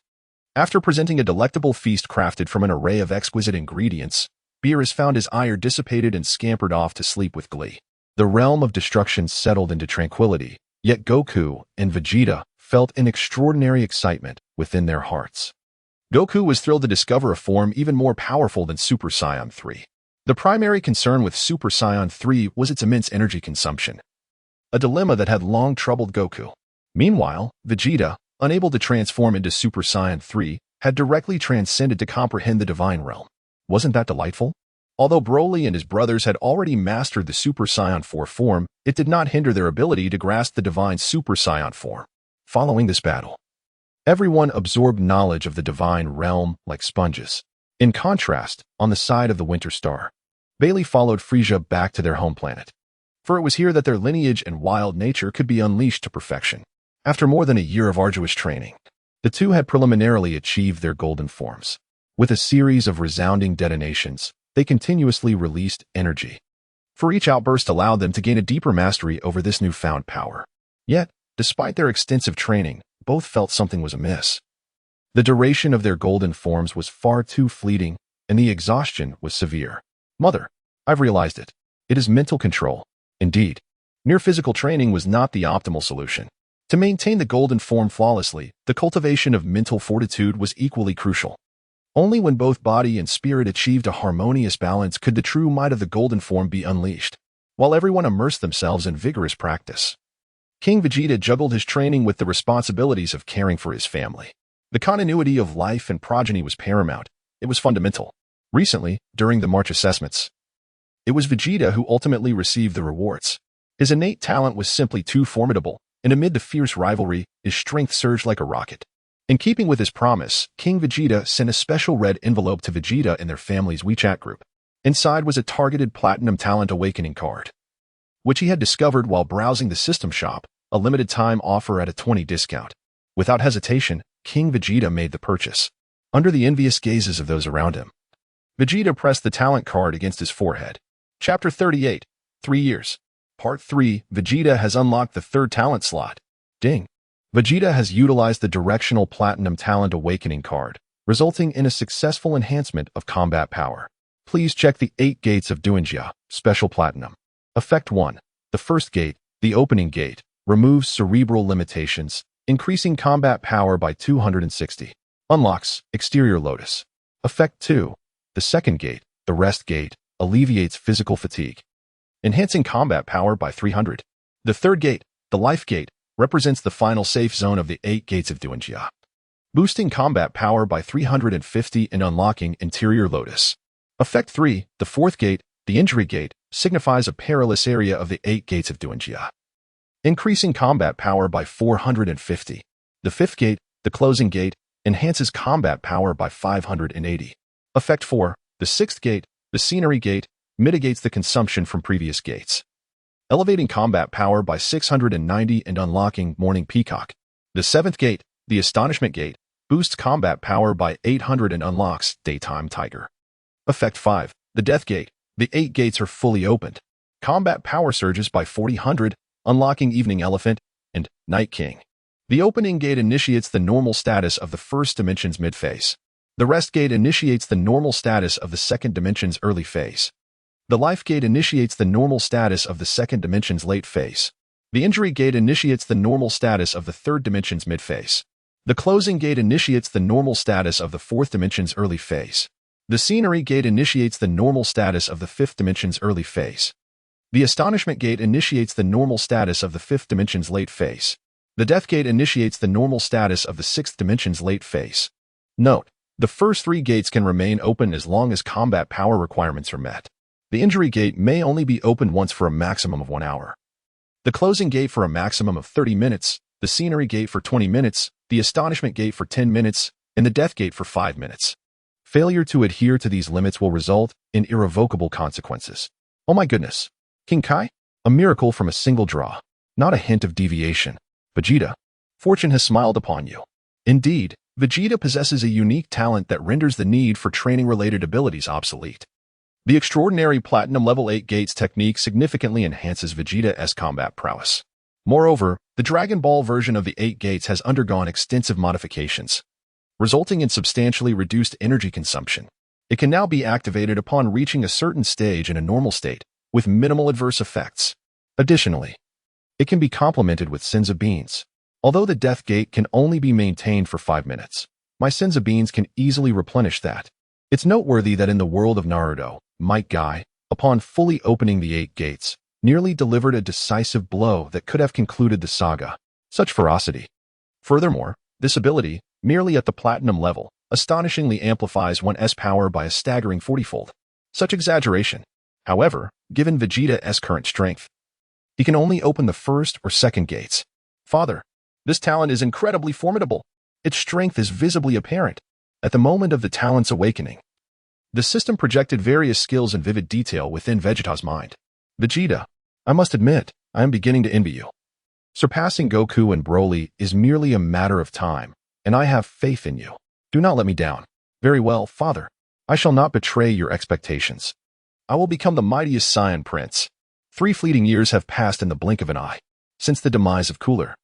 [SPEAKER 1] After presenting a delectable feast crafted from an array of exquisite ingredients, Beerus found his ire dissipated and scampered off to sleep with glee. The realm of destruction settled into tranquility, yet Goku and Vegeta felt an extraordinary excitement within their hearts. Goku was thrilled to discover a form even more powerful than Super Saiyan 3. The primary concern with Super Saiyan 3 was its immense energy consumption, a dilemma that had long troubled Goku. Meanwhile, Vegeta, unable to transform into Super Saiyan 3, had directly transcended to comprehend the divine realm. Wasn't that delightful? Although Broly and his brothers had already mastered the Super Saiyan 4 form, it did not hinder their ability to grasp the divine Super Saiyan form. Following this battle, everyone absorbed knowledge of the divine realm like sponges. In contrast, on the side of the Winter Star, Bailey followed Frieza back to their home planet, for it was here that their lineage and wild nature could be unleashed to perfection. After more than a year of arduous training, the two had preliminarily achieved their golden forms. With a series of resounding detonations, they continuously released energy, for each outburst allowed them to gain a deeper mastery over this newfound power. Yet, despite their extensive training, both felt something was amiss. The duration of their golden forms was far too fleeting, and the exhaustion was severe. Mother, I've realized it. It is mental control. Indeed, mere physical training was not the optimal solution. To maintain the golden form flawlessly, the cultivation of mental fortitude was equally crucial. Only when both body and spirit achieved a harmonious balance could the true might of the golden form be unleashed, while everyone immersed themselves in vigorous practice. King Vegeta juggled his training with the responsibilities of caring for his family. The continuity of life and progeny was paramount. It was fundamental. Recently, during the March assessments, it was Vegeta who ultimately received the rewards. His innate talent was simply too formidable, and amid the fierce rivalry, his strength surged like a rocket. In keeping with his promise, King Vegeta sent a special red envelope to Vegeta and their family's WeChat group. Inside was a targeted Platinum Talent Awakening card, which he had discovered while browsing the system shop, a limited time offer at a 20% discount. Without hesitation, King Vegeta made the purchase. Under the envious gazes of those around him, Vegeta pressed the talent card against his forehead. Chapter 38, 3 Years. Part 3, Vegeta has unlocked the third talent slot. Ding. Vegeta has utilized the Directional Platinum Talent Awakening card, resulting in a successful enhancement of combat power. Please check the 8 gates of Duinjia, Special Platinum. Effect 1. The first gate, the opening gate, removes cerebral limitations, increasing combat power by 260. Unlocks Exterior Lotus. Effect 2. The second gate, the rest gate, alleviates physical fatigue, enhancing combat power by 300. The third gate, the life gate, represents the final safe zone of the 8 gates of Duinjia, boosting combat power by 350 and unlocking Interior Lotus. Effect 3, the fourth gate, the injury gate, signifies a perilous area of the 8 gates of Duinjia, increasing combat power by 450. The fifth gate, the closing gate, enhances combat power by 580. Effect 4, the sixth gate, the scenery gate, mitigates the consumption from previous gates, elevating combat power by 690 and unlocking Morning Peacock. The seventh gate, the Astonishment Gate, boosts combat power by 800 and unlocks Daytime Tiger. Effect 5, the Death Gate. The 8 gates are fully opened. Combat power surges by 400, unlocking Evening Elephant and Night King. The opening gate initiates the normal status of the first dimension's mid-phase. The rest gate initiates the normal status of the second dimension's early phase. The life gate initiates the normal status of the second dimension's late phase. The injury gate initiates the normal status of the third dimension's mid-phase. The closing gate initiates the normal status of the fourth dimension's early phase. The scenery gate initiates the normal status of the fifth dimension's early phase. The Astonishment Gate initiates the normal status of the fifth dimension's late phase. The Death Gate initiates the normal status of the sixth dimension's late phase. Note, the first 3 gates can remain open as long as combat power requirements are met. The injury gate may only be opened once for a maximum of 1 hour. The closing gate for a maximum of 30 minutes, the scenery gate for 20 minutes, the Astonishment Gate for 10 minutes, and the Death Gate for 5 minutes. Failure to adhere to these limits will result in irrevocable consequences. Oh my goodness. King Kai? A miracle from a single draw. Not a hint of deviation. Vegeta, fortune has smiled upon you. Indeed, Vegeta possesses a unique talent that renders the need for training-related abilities obsolete. The extraordinary Platinum Level 8 Gates technique significantly enhances Vegeta's combat prowess. Moreover, the Dragon Ball version of the 8 Gates has undergone extensive modifications, resulting in substantially reduced energy consumption. It can now be activated upon reaching a certain stage in a normal state, with minimal adverse effects. Additionally, it can be complemented with Senza Beans. Although the Death Gate can only be maintained for 5 minutes, my Senza Beans can easily replenish that. It's noteworthy that in the world of Naruto, Might Guy, upon fully opening the 8 gates, nearly delivered a decisive blow that could have concluded the saga. Such ferocity. Furthermore, this ability, merely at the Platinum level, astonishingly amplifies one's power by a staggering 40-fold. Such exaggeration. However, given Vegeta's current strength, he can only open the first or second gates. Father, this talent is incredibly formidable. Its strength is visibly apparent. At the moment of the talent's awakening, the system projected various skills in vivid detail within Vegeta's mind. Vegeta, I must admit, I am beginning to envy you. Surpassing Goku and Broly is merely a matter of time, and I have faith in you. Do not let me down. Very well, Father. I shall not betray your expectations. I will become the mightiest Saiyan Prince. 3 fleeting years have passed in the blink of an eye, since the demise of Cooler.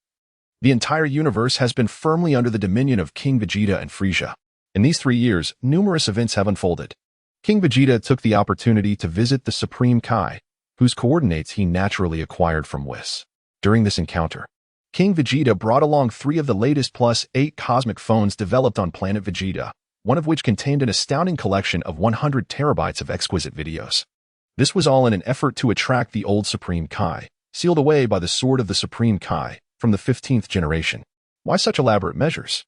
[SPEAKER 1] The entire universe has been firmly under the dominion of King Vegeta and Frieza. In these 3 years, numerous events have unfolded. King Vegeta took the opportunity to visit the Supreme Kai, whose coordinates he naturally acquired from Whis. During this encounter, King Vegeta brought along 3 of the latest +8 cosmic phones developed on planet Vegeta, one of which contained an astounding collection of 100 terabytes of exquisite videos. This was all in an effort to attract the old Supreme Kai, sealed away by the Sword of the Supreme Kai, from the 15th generation. Why such elaborate measures?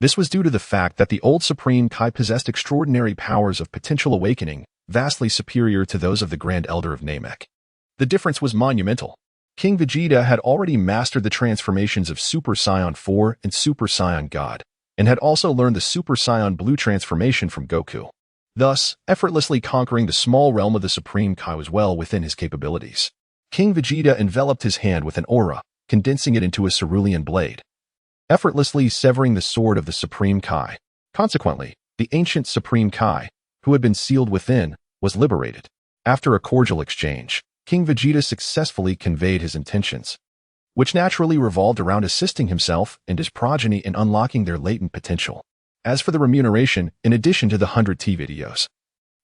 [SPEAKER 1] This was due to the fact that the old Supreme Kai possessed extraordinary powers of potential awakening, vastly superior to those of the Grand Elder of Namek. The difference was monumental. King Vegeta had already mastered the transformations of Super Saiyan 4 and Super Saiyan God, and had also learned the Super Saiyan Blue transformation from Goku. Thus, effortlessly conquering the small realm of the Supreme Kai was well within his capabilities. King Vegeta enveloped his hand with an aura, condensing it into a cerulean blade, effortlessly severing the sword of the Supreme Kai. Consequently, the ancient Supreme Kai, who had been sealed within, was liberated. After a cordial exchange, King Vegeta successfully conveyed his intentions, which naturally revolved around assisting himself and his progeny in unlocking their latent potential. As for the remuneration, in addition to the 100 T videos,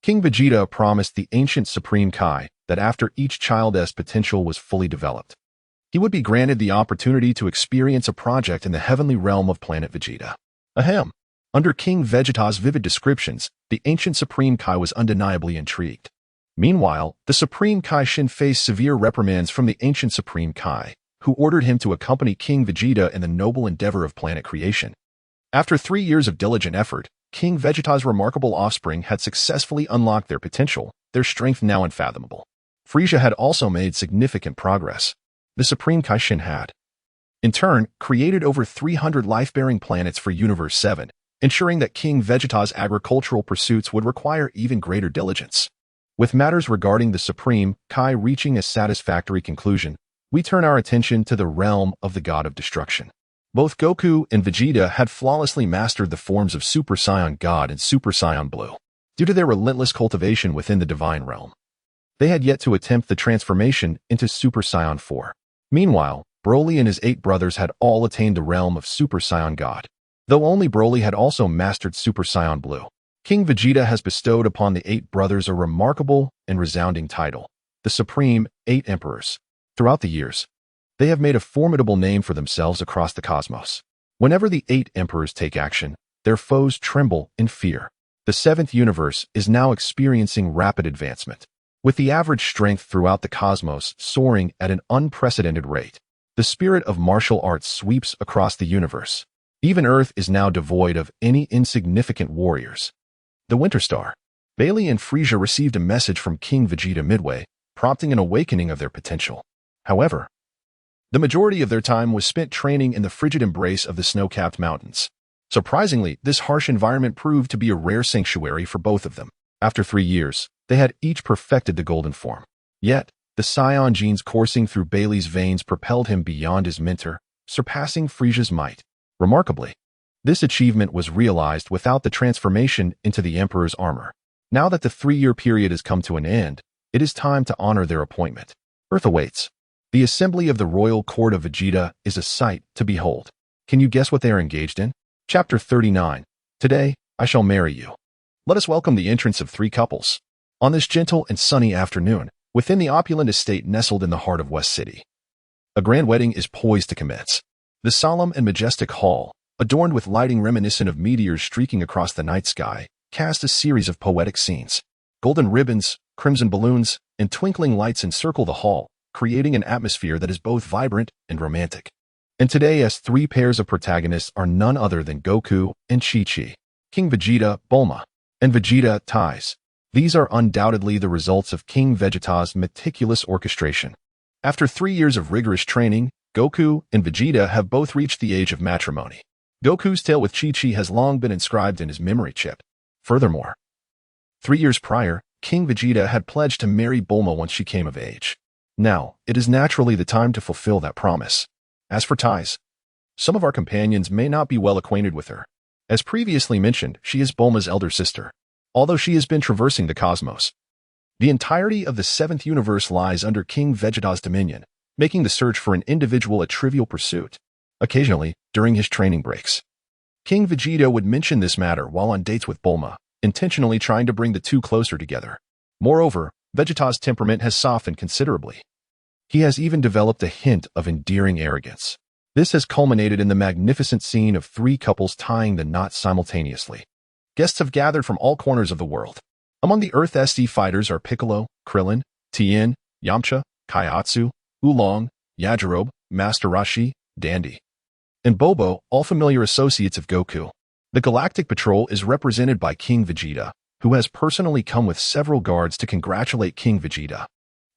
[SPEAKER 1] King Vegeta promised the ancient Supreme Kai that after each child's potential was fully developed, he would be granted the opportunity to experience a project in the heavenly realm of planet Vegeta. Ahem. Under King Vegeta's vivid descriptions, the ancient Supreme Kai was undeniably intrigued. Meanwhile, the Supreme Kai Shin faced severe reprimands from the ancient Supreme Kai, who ordered him to accompany King Vegeta in the noble endeavor of planet creation. After 3 years of diligent effort, King Vegeta's remarkable offspring had successfully unlocked their potential, their strength now unfathomable. Frieza had also made significant progress. The Supreme Kai Shin had, in turn, created over 300 life-bearing planets for Universe 7, ensuring that King Vegeta's agricultural pursuits would require even greater diligence. With matters regarding the Supreme Kai reaching a satisfactory conclusion, we turn our attention to the realm of the God of Destruction. Both Goku and Vegeta had flawlessly mastered the forms of Super Saiyan God and Super Saiyan Blue, due to their relentless cultivation within the divine realm. They had yet to attempt the transformation into Super Saiyan 4. Meanwhile, Broly and his 8 brothers had all attained the realm of Super Saiyan God, though only Broly had also mastered Super Saiyan Blue. King Vegeta has bestowed upon the 8 brothers a remarkable and resounding title, the Supreme 8 Emperors. Throughout the years, they have made a formidable name for themselves across the cosmos. Whenever the 8 Emperors take action, their foes tremble in fear. The 7th universe is now experiencing rapid advancement, with the average strength throughout the cosmos soaring at an unprecedented rate. The spirit of martial arts sweeps across the universe. Even Earth is now devoid of any insignificant warriors. The Winter Star. Bailey and Frieza received a message from King Vegeta midway, prompting an awakening of their potential. However, the majority of their time was spent training in the frigid embrace of the snow-capped mountains. Surprisingly, this harsh environment proved to be a rare sanctuary for both of them. After 3 years, they had each perfected the golden form. Yet, the Saiyan genes coursing through Bailey's veins propelled him beyond his mentor, surpassing Frieza's might. Remarkably, this achievement was realized without the transformation into the Emperor's armor. Now that the 3-year period has come to an end, it is time to honor their appointment. Earth awaits. The assembly of the royal court of Vegeta is a sight to behold. Can you guess what they are engaged in? Chapter 39. Today, I shall marry you. Let us welcome the entrance of 3 couples. On this gentle and sunny afternoon, within the opulent estate nestled in the heart of West City, a grand wedding is poised to commence. The solemn and majestic hall, adorned with lighting reminiscent of meteors streaking across the night sky, cast a series of poetic scenes. Golden ribbons, crimson balloons, and twinkling lights encircle the hall, creating an atmosphere that is both vibrant and romantic. And today, as 3 pairs of protagonists are none other than Goku and Chi-Chi, King Vegeta, Bulma, and Vegeta, Tais. These are undoubtedly the results of King Vegeta's meticulous orchestration. After 3 years of rigorous training, Goku and Vegeta have both reached the age of matrimony. Goku's tale with Chi-Chi has long been inscribed in his memory chip. Furthermore, 3 years prior, King Vegeta had pledged to marry Bulma once she came of age. Now, it is naturally the time to fulfill that promise. As for Tais, some of our companions may not be well acquainted with her. As previously mentioned, she is Bulma's elder sister. Although she has been traversing the cosmos, the entirety of the 7th universe lies under King Vegeta's dominion, making the search for an individual a trivial pursuit. Occasionally, during his training breaks, King Vegeta would mention this matter while on dates with Bulma, intentionally trying to bring the two closer together. Moreover, Vegeta's temperament has softened considerably. He has even developed a hint of endearing arrogance. This has culminated in the magnificent scene of 3 couples tying the knot simultaneously. Guests have gathered from all corners of the world. Among the Earth SD fighters are Piccolo, Krillin, Tien, Yamcha, Kaiatsu, Oolong, Yajirobe, Master Roshi, Dandy, and Bobo, all familiar associates of Goku. The Galactic Patrol is represented by King Vegeta, who has personally come with several guards to congratulate King Vegeta.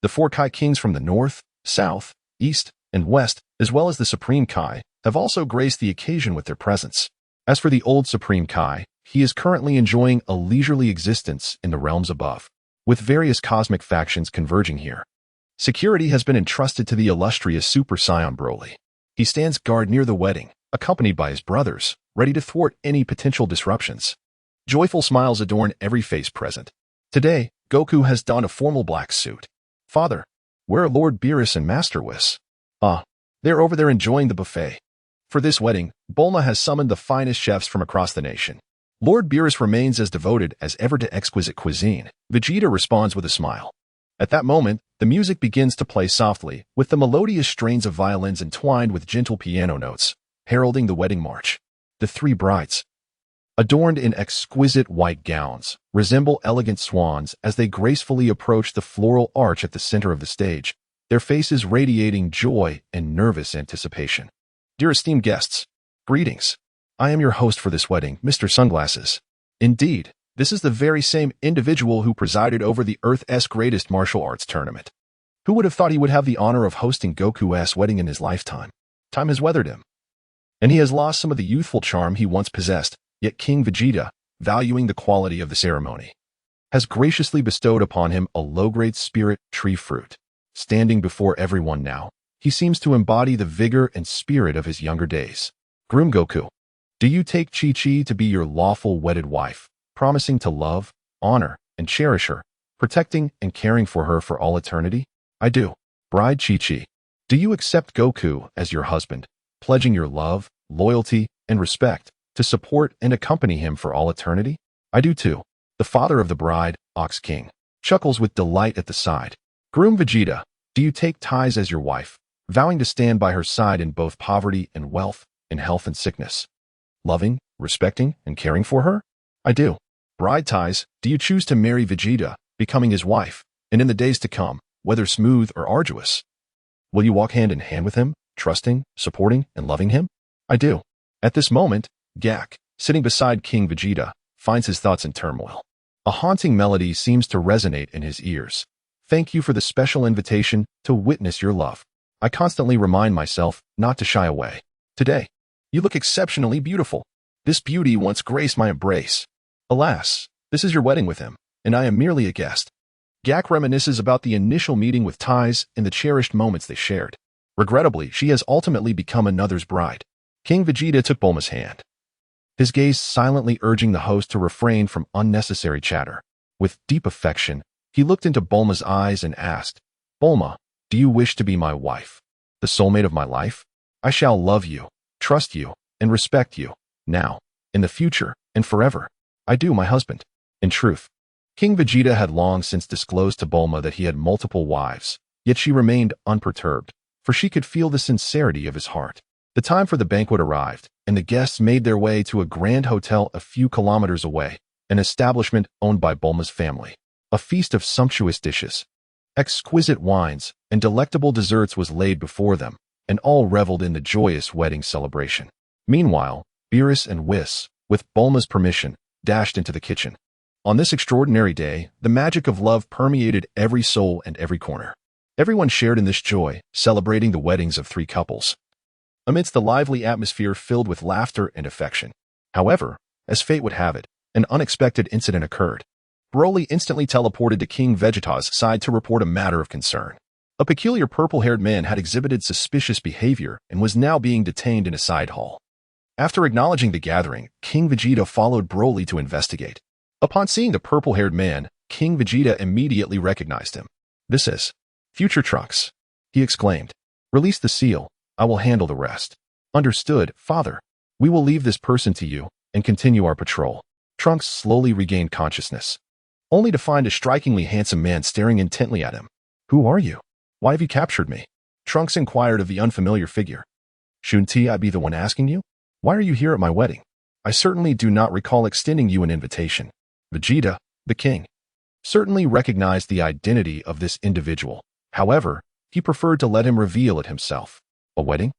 [SPEAKER 1] The 4 Kai Kings from the north, south, East, and West, as well as the Supreme Kai, have also graced the occasion with their presence. As for the old Supreme Kai, he is currently enjoying a leisurely existence in the realms above, with various cosmic factions converging here. Security has been entrusted to the illustrious Super Saiyan Broly. He stands guard near the wedding, accompanied by his brothers, ready to thwart any potential disruptions. Joyful smiles adorn every face present. Today, Goku has donned a formal black suit. Father, where are Lord Beerus and Master Whis? They're over there enjoying the buffet. For this wedding, Bulma has summoned the finest chefs from across the nation. Lord Beerus remains as devoted as ever to exquisite cuisine. Vegeta responds with a smile. At that moment, the music begins to play softly, with the melodious strains of violins entwined with gentle piano notes, heralding the wedding march. The three brides, adorned in exquisite white gowns, resemble elegant swans as they gracefully approach the floral arch at the center of the stage, their faces radiating joy and nervous anticipation. Dear esteemed guests, greetings. I am your host for this wedding, Mr. Sunglasses. Indeed, this is the very same individual who presided over the Earth's greatest martial arts tournament. Who would have thought he would have the honor of hosting Goku's wedding in his lifetime? Time has weathered him, and he has lost some of the youthful charm he once possessed, yet King Vegeta, valuing the quality of the ceremony, has graciously bestowed upon him a low-grade spirit tree fruit. Standing before everyone now, he seems to embody the vigor and spirit of his younger days. Groom Goku, do you take Chi-Chi to be your lawful wedded wife, promising to love, honor, and cherish her, protecting and caring for her for all eternity? I do. Bride Chi-Chi, do you accept Goku as your husband, pledging your love, loyalty, and respect to support and accompany him for all eternity? I do too. The father of the bride, Ox King, chuckles with delight at the side. Groom Vegeta, do you take Ties as your wife, vowing to stand by her side in both poverty and wealth, in health and sickness, loving, respecting, and caring for her? I do. Bride Ties, do you choose to marry Vegeta, becoming his wife, and in the days to come, whether smooth or arduous, will you walk hand in hand with him, trusting, supporting, and loving him? I do. At this moment, Gak, sitting beside King Vegeta, finds his thoughts in turmoil. A haunting melody seems to resonate in his ears. Thank you for the special invitation to witness your love. I constantly remind myself not to shy away. Today, you look exceptionally beautiful. This beauty once graced my embrace. Alas, this is your wedding with him, and I am merely a guest. Gak reminisces about the initial meeting with Ties and the cherished moments they shared. Regrettably, she has ultimately become another's bride. King Vegeta took Bulma's hand, his gaze silently urging the host to refrain from unnecessary chatter. With deep affection, he looked into Bulma's eyes and asked, Bulma, do you wish to be my wife, the soulmate of my life? I shall love you, trust you, and respect you, now, in the future, and forever. I do, my husband. In truth, King Vegeta had long since disclosed to Bulma that he had multiple wives, yet she remained unperturbed, for she could feel the sincerity of his heart. The time for the banquet arrived, and the guests made their way to a grand hotel a few kilometers away, an establishment owned by Bulma's family. A feast of sumptuous dishes, exquisite wines, and delectable desserts was laid before them, and all reveled in the joyous wedding celebration. Meanwhile, Beerus and Whis, with Bulma's permission, dashed into the kitchen. On this extraordinary day, the magic of love permeated every soul and every corner. Everyone shared in this joy, celebrating the weddings of three couples, amidst the lively atmosphere filled with laughter and affection. However, as fate would have it, an unexpected incident occurred. Broly instantly teleported to King Vegeta's side to report a matter of concern. A peculiar purple-haired man had exhibited suspicious behavior and was now being detained in a side hall. After acknowledging the gathering, King Vegeta followed Broly to investigate. Upon seeing the purple-haired man, King Vegeta immediately recognized him. This is Future Trunks, he exclaimed. Release the seal. I will handle the rest. Understood, father. We will leave this person to you and continue our patrol. Trunks slowly regained consciousness, only to find a strikingly handsome man staring intently at him. Who are you? Why have you captured me? Trunks inquired of the unfamiliar figure. Shouldn't I be the one asking you? Why are you here at my wedding? I certainly do not recall extending you an invitation. Vegeta, the king, certainly recognized the identity of this individual. However, he preferred to let him reveal it himself. A wedding?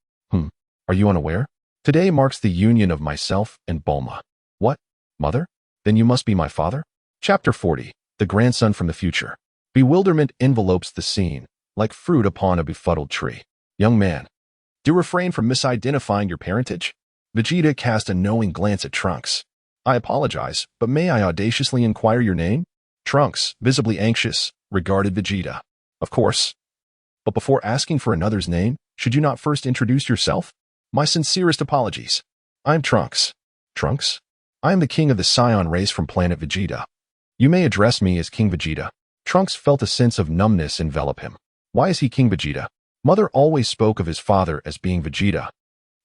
[SPEAKER 1] Are you unaware? Today marks the union of myself and Bulma. What? Mother? Then you must be my father? Chapter 40. The grandson from the future. Bewilderment envelopes the scene, like fruit upon a befuddled tree. Young man, do refrain from misidentifying your parentage? Vegeta cast a knowing glance at Trunks. I apologize, but may I audaciously inquire your name? Trunks, visibly anxious, regarded Vegeta. Of course. But before asking for another's name, should you not first introduce yourself? My sincerest apologies. I'm Trunks. Trunks? I am the king of the Scion race from planet Vegeta. You may address me as King Vegeta. Trunks felt a sense of numbness envelop him. Why is he King Vegeta? Mother always spoke of his father as being Vegeta.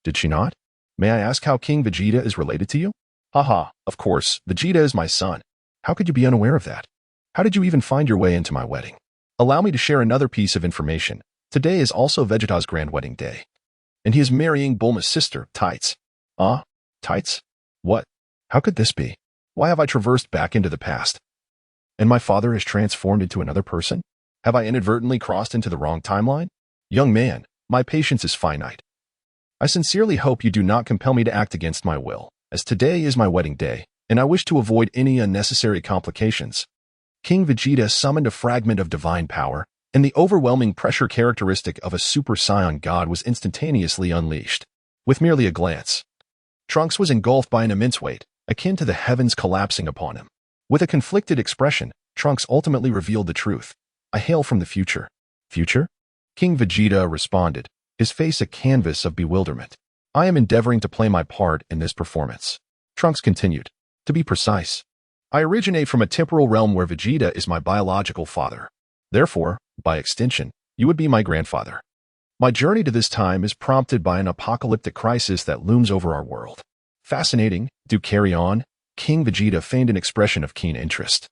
[SPEAKER 1] Did she not? May I ask how King Vegeta is related to you? Haha, of course, Vegeta is my son. How could you be unaware of that? How did you even find your way into my wedding? Allow me to share another piece of information. Today is also Vegeta's grand wedding day. And he is marrying Bulma's sister, Tights. Ah? Tights? What? How could this be? Why have I traversed back into the past? And my father has transformed into another person? Have I inadvertently crossed into the wrong timeline? Young man, my patience is finite. I sincerely hope you do not compel me to act against my will, as today is my wedding day, and I wish to avoid any unnecessary complications. King Vegeta summoned a fragment of divine power, and the overwhelming pressure characteristic of a Super Saiyan god was instantaneously unleashed. With merely a glance, Trunks was engulfed by an immense weight, akin to the heavens collapsing upon him. With a conflicted expression, Trunks ultimately revealed the truth. I hail from the future. Future? King Vegeta responded, his face a canvas of bewilderment. I am endeavoring to play my part in this performance. Trunks continued. To be precise, I originate from a temporal realm where Vegeta is my biological father. Therefore, by extension, you would be my grandfather. My journey to this time is prompted by an apocalyptic crisis that looms over our world. Fascinating. Do carry on. King Vegeta feigned an expression of keen interest.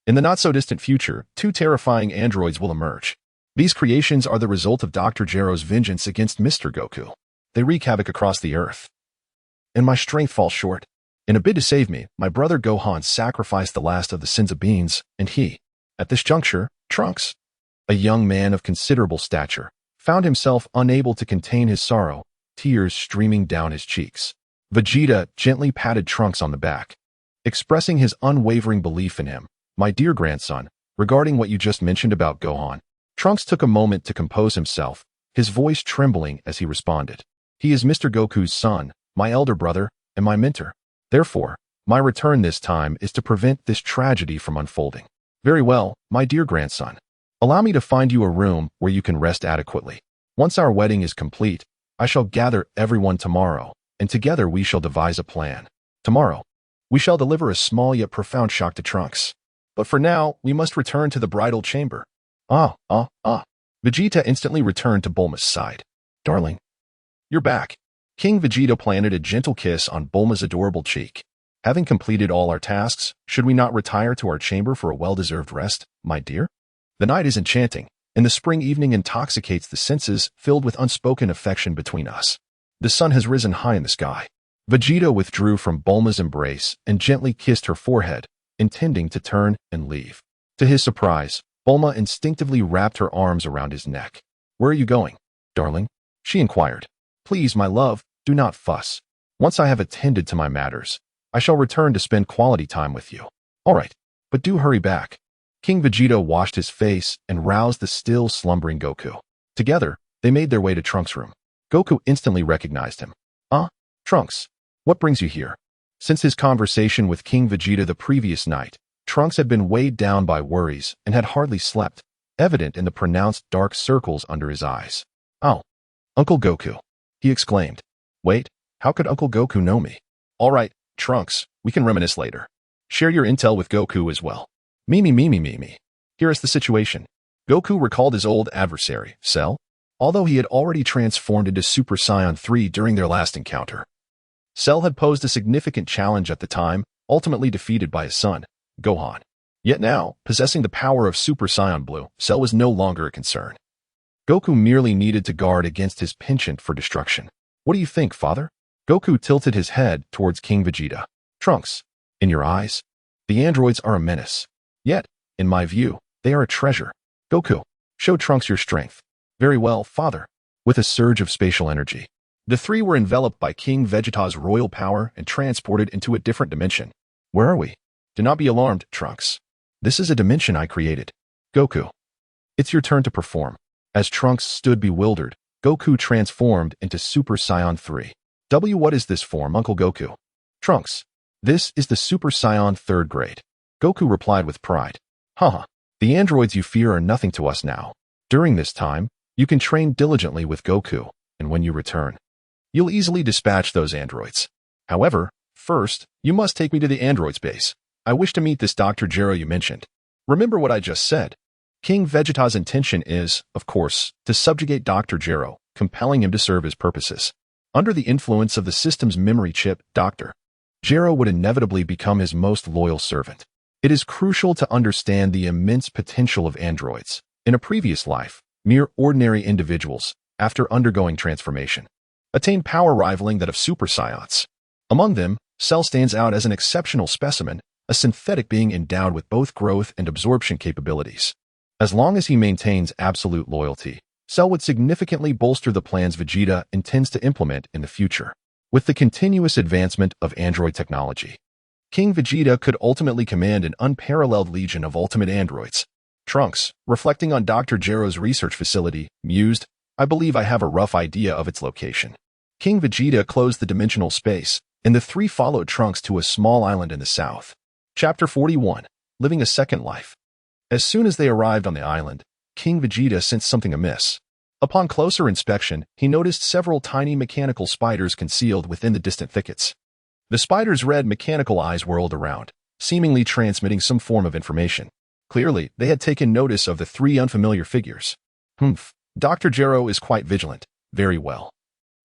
[SPEAKER 1] In the not-so-distant future, 2 terrifying androids will emerge. These creations are the result of Dr. Gero's vengeance against Mr. Goku. They wreak havoc across the earth. And my strength falls short. In a bid to save me, my brother Gohan sacrificed the last of the sins of beings, and he, at this juncture, Trunks, a young man of considerable stature, found himself unable to contain his sorrow, tears streaming down his cheeks. Vegeta gently patted Trunks on the back, expressing his unwavering belief in him. My dear grandson, regarding what you just mentioned about Gohan, Trunks took a moment to compose himself, his voice trembling as he responded. He is Mr. Goku's son, my elder brother, and my mentor. Therefore, my return this time is to prevent this tragedy from unfolding. Very well, my dear grandson. Allow me to find you a room where you can rest adequately. Once our wedding is complete, I shall gather everyone tomorrow, and together we shall devise a plan. Tomorrow, we shall deliver a small yet profound shock to Trunks. But for now, we must return to the bridal chamber. Vegeta instantly returned to Bulma's side. Darling, you're back. King Vegeta planted a gentle kiss on Bulma's adorable cheek. Having completed all our tasks, should we not retire to our chamber for a well-deserved rest, my dear? The night is enchanting, and the spring evening intoxicates the senses, filled with unspoken affection between us. The sun has risen high in the sky. Vegeta withdrew from Bulma's embrace and gently kissed her forehead, intending to turn and leave. To his surprise, Bulma instinctively wrapped her arms around his neck. Where are you going, darling? She inquired. Please, my love, do not fuss. Once I have attended to my matters, I shall return to spend quality time with you. All right, but do hurry back. King Vegeta washed his face and roused the still slumbering Goku. Together, they made their way to Trunks' room. Goku instantly recognized him. Trunks, what brings you here? Since his conversation with King Vegeta the previous night, Trunks had been weighed down by worries and had hardly slept, evident in the pronounced dark circles under his eyes. Oh, Uncle Goku, he exclaimed. Wait, how could Uncle Goku know me? All right, Trunks, we can reminisce later. Share your intel with Goku as well. Me. Here is the situation. Goku recalled his old adversary, Cell, although he had already transformed into Super Saiyan 3 during their last encounter. Cell had posed a significant challenge at the time, ultimately defeated by his son, Gohan. Yet now, possessing the power of Super Saiyan Blue, Cell was no longer a concern. Goku merely needed to guard against his penchant for destruction. What do you think, father? Goku tilted his head towards King Vegeta. Trunks, in your eyes, the androids are a menace. Yet, in my view, they are a treasure. Goku, show Trunks your strength. Very well, father. With a surge of spatial energy, the three were enveloped by King Vegeta's royal power and transported into a different dimension. Where are we? Do not be alarmed, Trunks. This is a dimension I created. Goku, it's your turn to perform. As Trunks stood bewildered, Goku transformed into Super Saiyan 3. What is this form, Uncle Goku? Trunks. This is the Super Saiyan 3rd grade. Goku replied with pride. Haha, the androids you fear are nothing to us now. During this time, you can train diligently with Goku, and when you return, you'll easily dispatch those androids. However, first, you must take me to the android's base. I wish to meet this Dr. Gero you mentioned. Remember what I just said. King Vegeta's intention is, of course, to subjugate Dr. Gero, compelling him to serve his purposes. Under the influence of the system's memory chip, Dr. Gero would inevitably become his most loyal servant. It is crucial to understand the immense potential of androids. In a previous life, mere ordinary individuals, after undergoing transformation, attain power rivaling that of Super Saiyans. Among them, Cell stands out as an exceptional specimen, a synthetic being endowed with both growth and absorption capabilities. As long as he maintains absolute loyalty, Cell would significantly bolster the plans Vegeta intends to implement in the future. With the continuous advancement of android technology, King Vegeta could ultimately command an unparalleled legion of ultimate androids. Trunks, reflecting on Dr. Gero's research facility, mused, I believe I have a rough idea of its location. King Vegeta closed the dimensional space, and the three followed Trunks to a small island in the south. Chapter 41. Living a Second Life. As soon as they arrived on the island, King Vegeta sensed something amiss. Upon closer inspection, he noticed several tiny mechanical spiders concealed within the distant thickets. The spiders' red mechanical eyes whirled around, seemingly transmitting some form of information. Clearly, they had taken notice of the three unfamiliar figures. Humph, Dr. Gero is quite vigilant. Very well.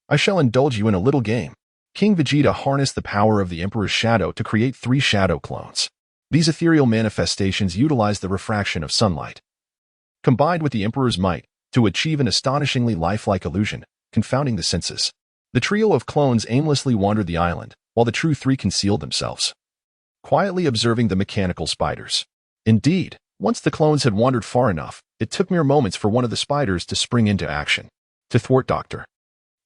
[SPEAKER 1] I shall indulge you in a little game. King Vegeta harnessed the power of the Emperor's shadow to create 3 shadow clones. These ethereal manifestations utilized the refraction of sunlight, combined with the Emperor's might, to achieve an astonishingly lifelike illusion, confounding the senses. The trio of clones aimlessly wandered the island, while the true 3 concealed themselves, quietly observing the mechanical spiders. Indeed, once the clones had wandered far enough, it took mere moments for one of the spiders to spring into action. To thwart Dr.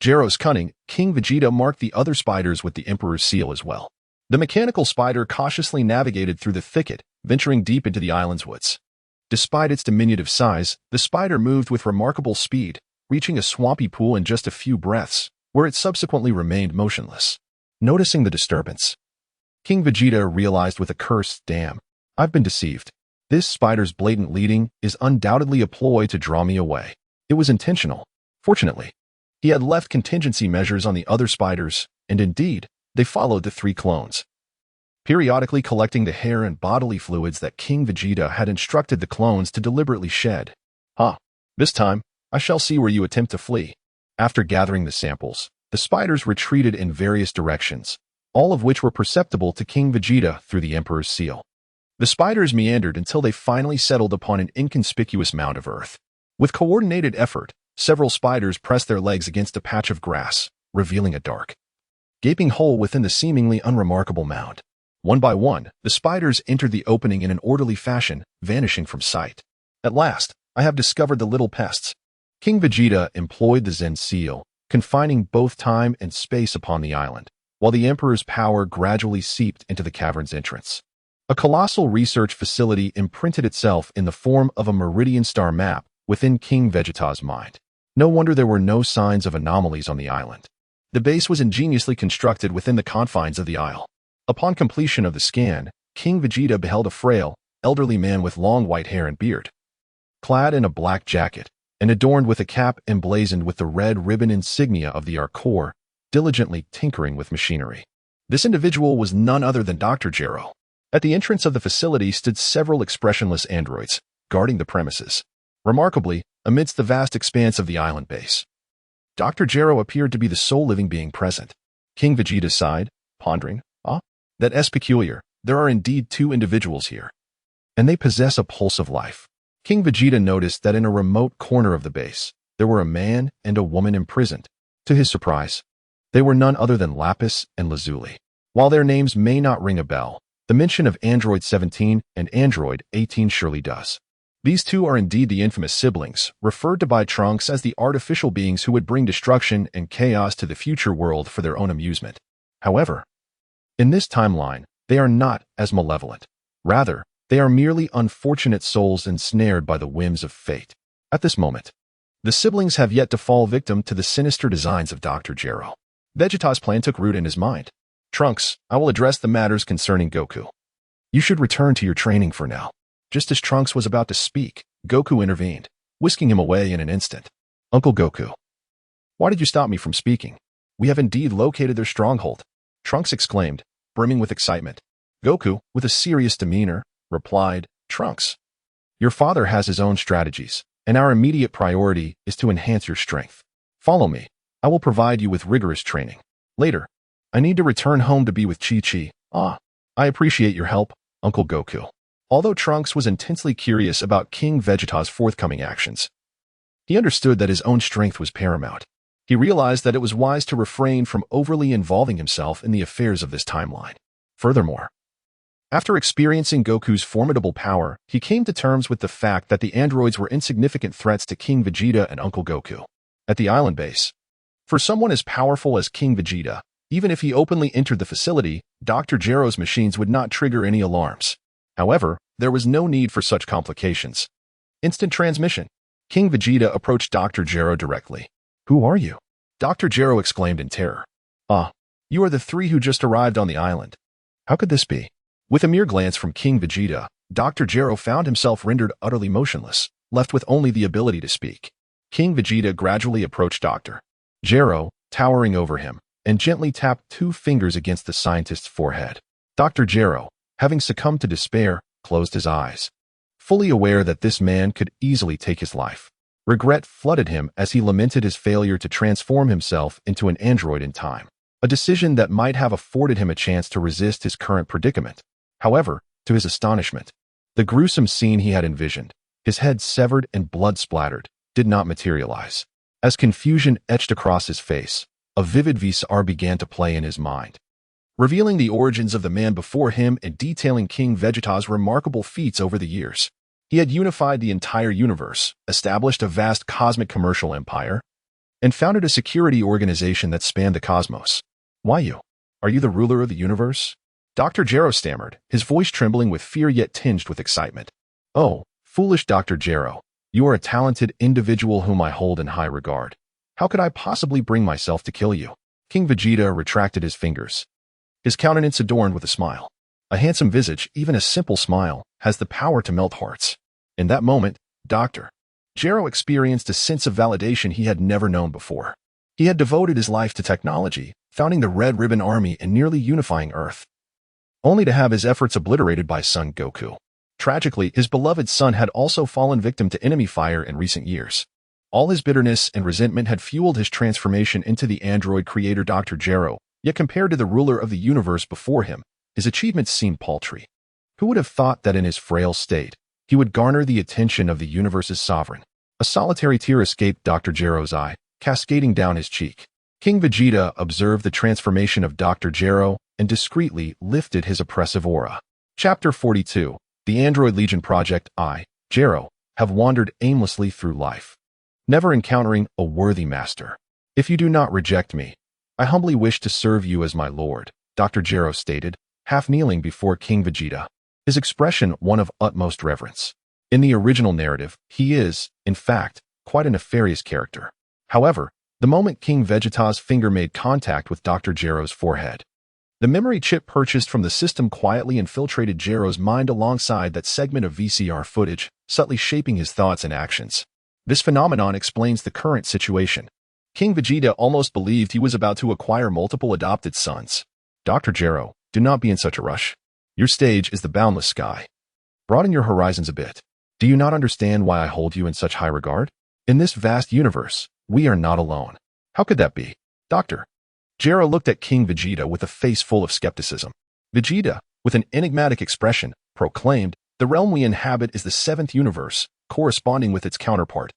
[SPEAKER 1] Gero's cunning, King Vegeta marked the other spiders with the Emperor's seal as well. The mechanical spider cautiously navigated through the thicket, venturing deep into the island's woods. Despite its diminutive size, the spider moved with remarkable speed, reaching a swampy pool in just a few breaths, where it subsequently remained motionless. Noticing the disturbance, King Vegeta realized with a curse, damn, I've been deceived. This spider's blatant leading is undoubtedly a ploy to draw me away. It was intentional. Fortunately, he had left contingency measures on the other spiders, and indeed, they followed the 3 clones, periodically collecting the hair and bodily fluids that King Vegeta had instructed the clones to deliberately shed. This time, I shall see where you attempt to flee. After gathering the samples, the spiders retreated in various directions, all of which were perceptible to King Vegeta through the Emperor's seal. The spiders meandered until they finally settled upon an inconspicuous mound of earth. With coordinated effort, several spiders pressed their legs against a patch of grass, revealing a dark, gaping hole within the seemingly unremarkable mound. One by one, the spiders entered the opening in an orderly fashion, vanishing from sight. At last, I have discovered the little pests. King Vegeta employed the Zen seal, confining both time and space upon the island, while the Emperor's power gradually seeped into the cavern's entrance. A colossal research facility imprinted itself in the form of a meridian star map within King Vegeta's mind. No wonder there were no signs of anomalies on the island. The base was ingeniously constructed within the confines of the isle. Upon completion of the scan, King Vegeta beheld a frail, elderly man with long white hair and beard, clad in a black jacket, and adorned with a cap emblazoned with the red ribbon insignia of the Arcor, diligently tinkering with machinery. This individual was none other than Dr. Gero. At the entrance of the facility stood several expressionless androids, guarding the premises. Remarkably, amidst the vast expanse of the island base, Dr. Gero appeared to be the sole living being present. King Vegeta sighed, pondering, That's peculiar. There are indeed 2 individuals here, and they possess a pulse of life. King Vegeta noticed that in a remote corner of the base, there were a man and a woman imprisoned. To his surprise, they were none other than Lapis and Lazuli. While their names may not ring a bell, the mention of Android 17 and Android 18 surely does. These 2 are indeed the infamous siblings, referred to by Trunks as the artificial beings who would bring destruction and chaos to the future world for their own amusement. However, in this timeline, they are not as malevolent. Rather, they are merely unfortunate souls ensnared by the whims of fate. At this moment, The siblings have yet to fall victim to the sinister designs of Dr. Gero. Vegeta's plan took root in his mind. Trunks, I will address the matters concerning Goku. You should return to your training for now. Just as Trunks was about to speak, Goku intervened, whisking him away in an instant. Uncle Goku. Why did you stop me from speaking? We have indeed located their stronghold. Trunks exclaimed, brimming with excitement. Goku, with a serious demeanor, replied, Trunks. Your father has his own strategies, and our immediate priority is to enhance your strength. Follow me. I will provide you with rigorous training. Later, I need to return home to be with Chi-Chi. I appreciate your help, Uncle Goku. Although Trunks was intensely curious about King Vegeta's forthcoming actions, he understood that his own strength was paramount. He realized that it was wise to refrain from overly involving himself in the affairs of this timeline. Furthermore, after experiencing Goku's formidable power, he came to terms with the fact that the androids were insignificant threats to King Vegeta and Uncle Goku. At the island base, for someone as powerful as King Vegeta, even if he openly entered the facility, Dr. Gero's machines would not trigger any alarms. However, there was no need for such complications. Instant transmission. King Vegeta approached Dr. Gero directly. Who are you? Dr. Gero exclaimed in terror. You are the three who just arrived on the island. How could this be? With a mere glance from King Vegeta, Dr. Gero found himself rendered utterly motionless, left with only the ability to speak. King Vegeta gradually approached Dr. Gero, towering over him, and gently tapped 2 fingers against the scientist's forehead. Dr. Gero, having succumbed to despair, closed his eyes, fully aware that this man could easily take his life. Regret flooded him as he lamented his failure to transform himself into an android in time, a decision that might have afforded him a chance to resist his current predicament. However, to his astonishment, the gruesome scene he had envisioned, his head severed and blood splattered, did not materialize. As confusion etched across his face, a vivid VCR began to play in his mind, revealing the origins of the man before him and detailing King Vegeta's remarkable feats over the years. He had unified the entire universe, established a vast cosmic commercial empire, and founded a security organization that spanned the cosmos. Why you? Are you the ruler of the universe? Dr. Gero stammered, his voice trembling with fear yet tinged with excitement. Oh, foolish Dr. Gero, you are a talented individual whom I hold in high regard. How could I possibly bring myself to kill you? King Vegeta retracted his fingers, his countenance adorned with a smile. A handsome visage, even a simple smile, has the power to melt hearts. In that moment, Dr. Gero experienced a sense of validation he had never known before. He had devoted his life to technology, founding the Red Ribbon Army and nearly unifying Earth, only to have his efforts obliterated by Son Goku. Tragically, his beloved son had also fallen victim to enemy fire in recent years. All his bitterness and resentment had fueled his transformation into the android creator Dr. Gero, yet compared to the ruler of the universe before him, his achievements seemed paltry. Who would have thought that in his frail state, he would garner the attention of the universe's sovereign? A solitary tear escaped Dr. Gero's eye, cascading down his cheek. King Vegeta observed the transformation of Dr. Gero and discreetly lifted his oppressive aura. Chapter 42. The Android Legion Project. I, Gero, have wandered aimlessly through life, never encountering a worthy master. If you do not reject me, I humbly wish to serve you as my lord, Dr. Gero stated, half kneeling before King Vegeta, his expression one of utmost reverence. In the original narrative, he is, in fact, quite a nefarious character. However, the moment King Vegeta's finger made contact with Dr. Gero's forehead, the memory chip purchased from the system quietly infiltrated Gero's mind alongside that segment of VCR footage, subtly shaping his thoughts and actions. This phenomenon explains the current situation. King Vegeta almost believed he was about to acquire multiple adopted sons. Dr. Gero, do not be in such a rush. Your stage is the boundless sky. Broaden your horizons a bit. Do you not understand why I hold you in such high regard? In this vast universe, we are not alone. How could that be? Dr. Gero looked at King Vegeta with a face full of skepticism. Vegeta, with an enigmatic expression, proclaimed, the realm we inhabit is the 7th universe, corresponding with its counterpart,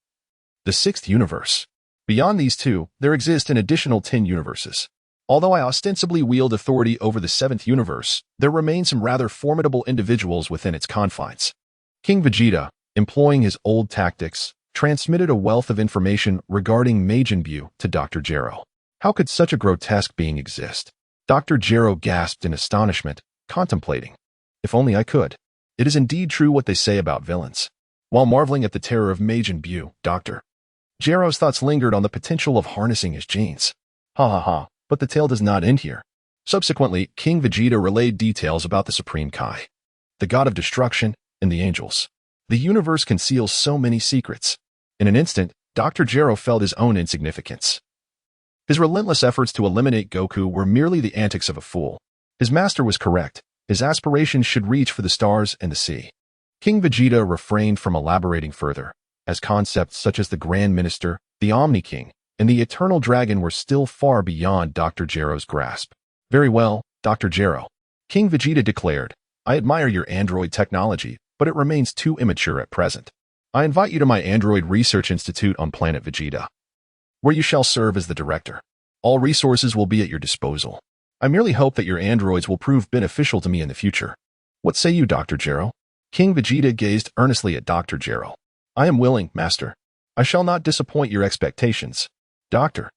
[SPEAKER 1] the 6th universe. Beyond these two, there exist an additional 10 universes. Although I ostensibly wield authority over the 7th universe, there remain some rather formidable individuals within its confines. King Vegeta, employing his old tactics, transmitted a wealth of information regarding Majin Buu to Dr. Gero. How could such a grotesque being exist? Dr. Gero gasped in astonishment, contemplating. If only I could. It is indeed true what they say about villains. While marveling at the terror of Majin Buu, Dr. Jero's thoughts lingered on the potential of harnessing his genes. Ha ha ha, but the tale does not end here. Subsequently, King Vegeta relayed details about the Supreme Kai, the god of destruction, and the angels. The universe conceals so many secrets. In an instant, Dr. Gero felt his own insignificance. His relentless efforts to eliminate Goku were merely the antics of a fool. His master was correct. His aspirations should reach for the stars and the sea. King Vegeta refrained from elaborating further, as concepts such as the Grand Minister, the Omni King, and the Eternal Dragon were still far beyond Dr. Gero's grasp. Very well, Dr. Gero. King Vegeta declared, I admire your android technology, but it remains too immature at present. I invite you to my Android Research Institute on planet Vegeta, where you shall serve as the director. All resources will be at your disposal. I merely hope that your androids will prove beneficial to me in the future. What say you, Dr. Gero? King Vegeta gazed earnestly at Dr. Gero. I am willing, Master. I shall not disappoint your expectations. Dr.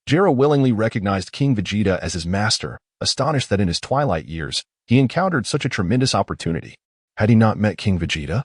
[SPEAKER 1] Gero willingly recognized King Vegeta as his master, astonished that in his twilight years, he encountered such a tremendous opportunity. Had he not met King Vegeta,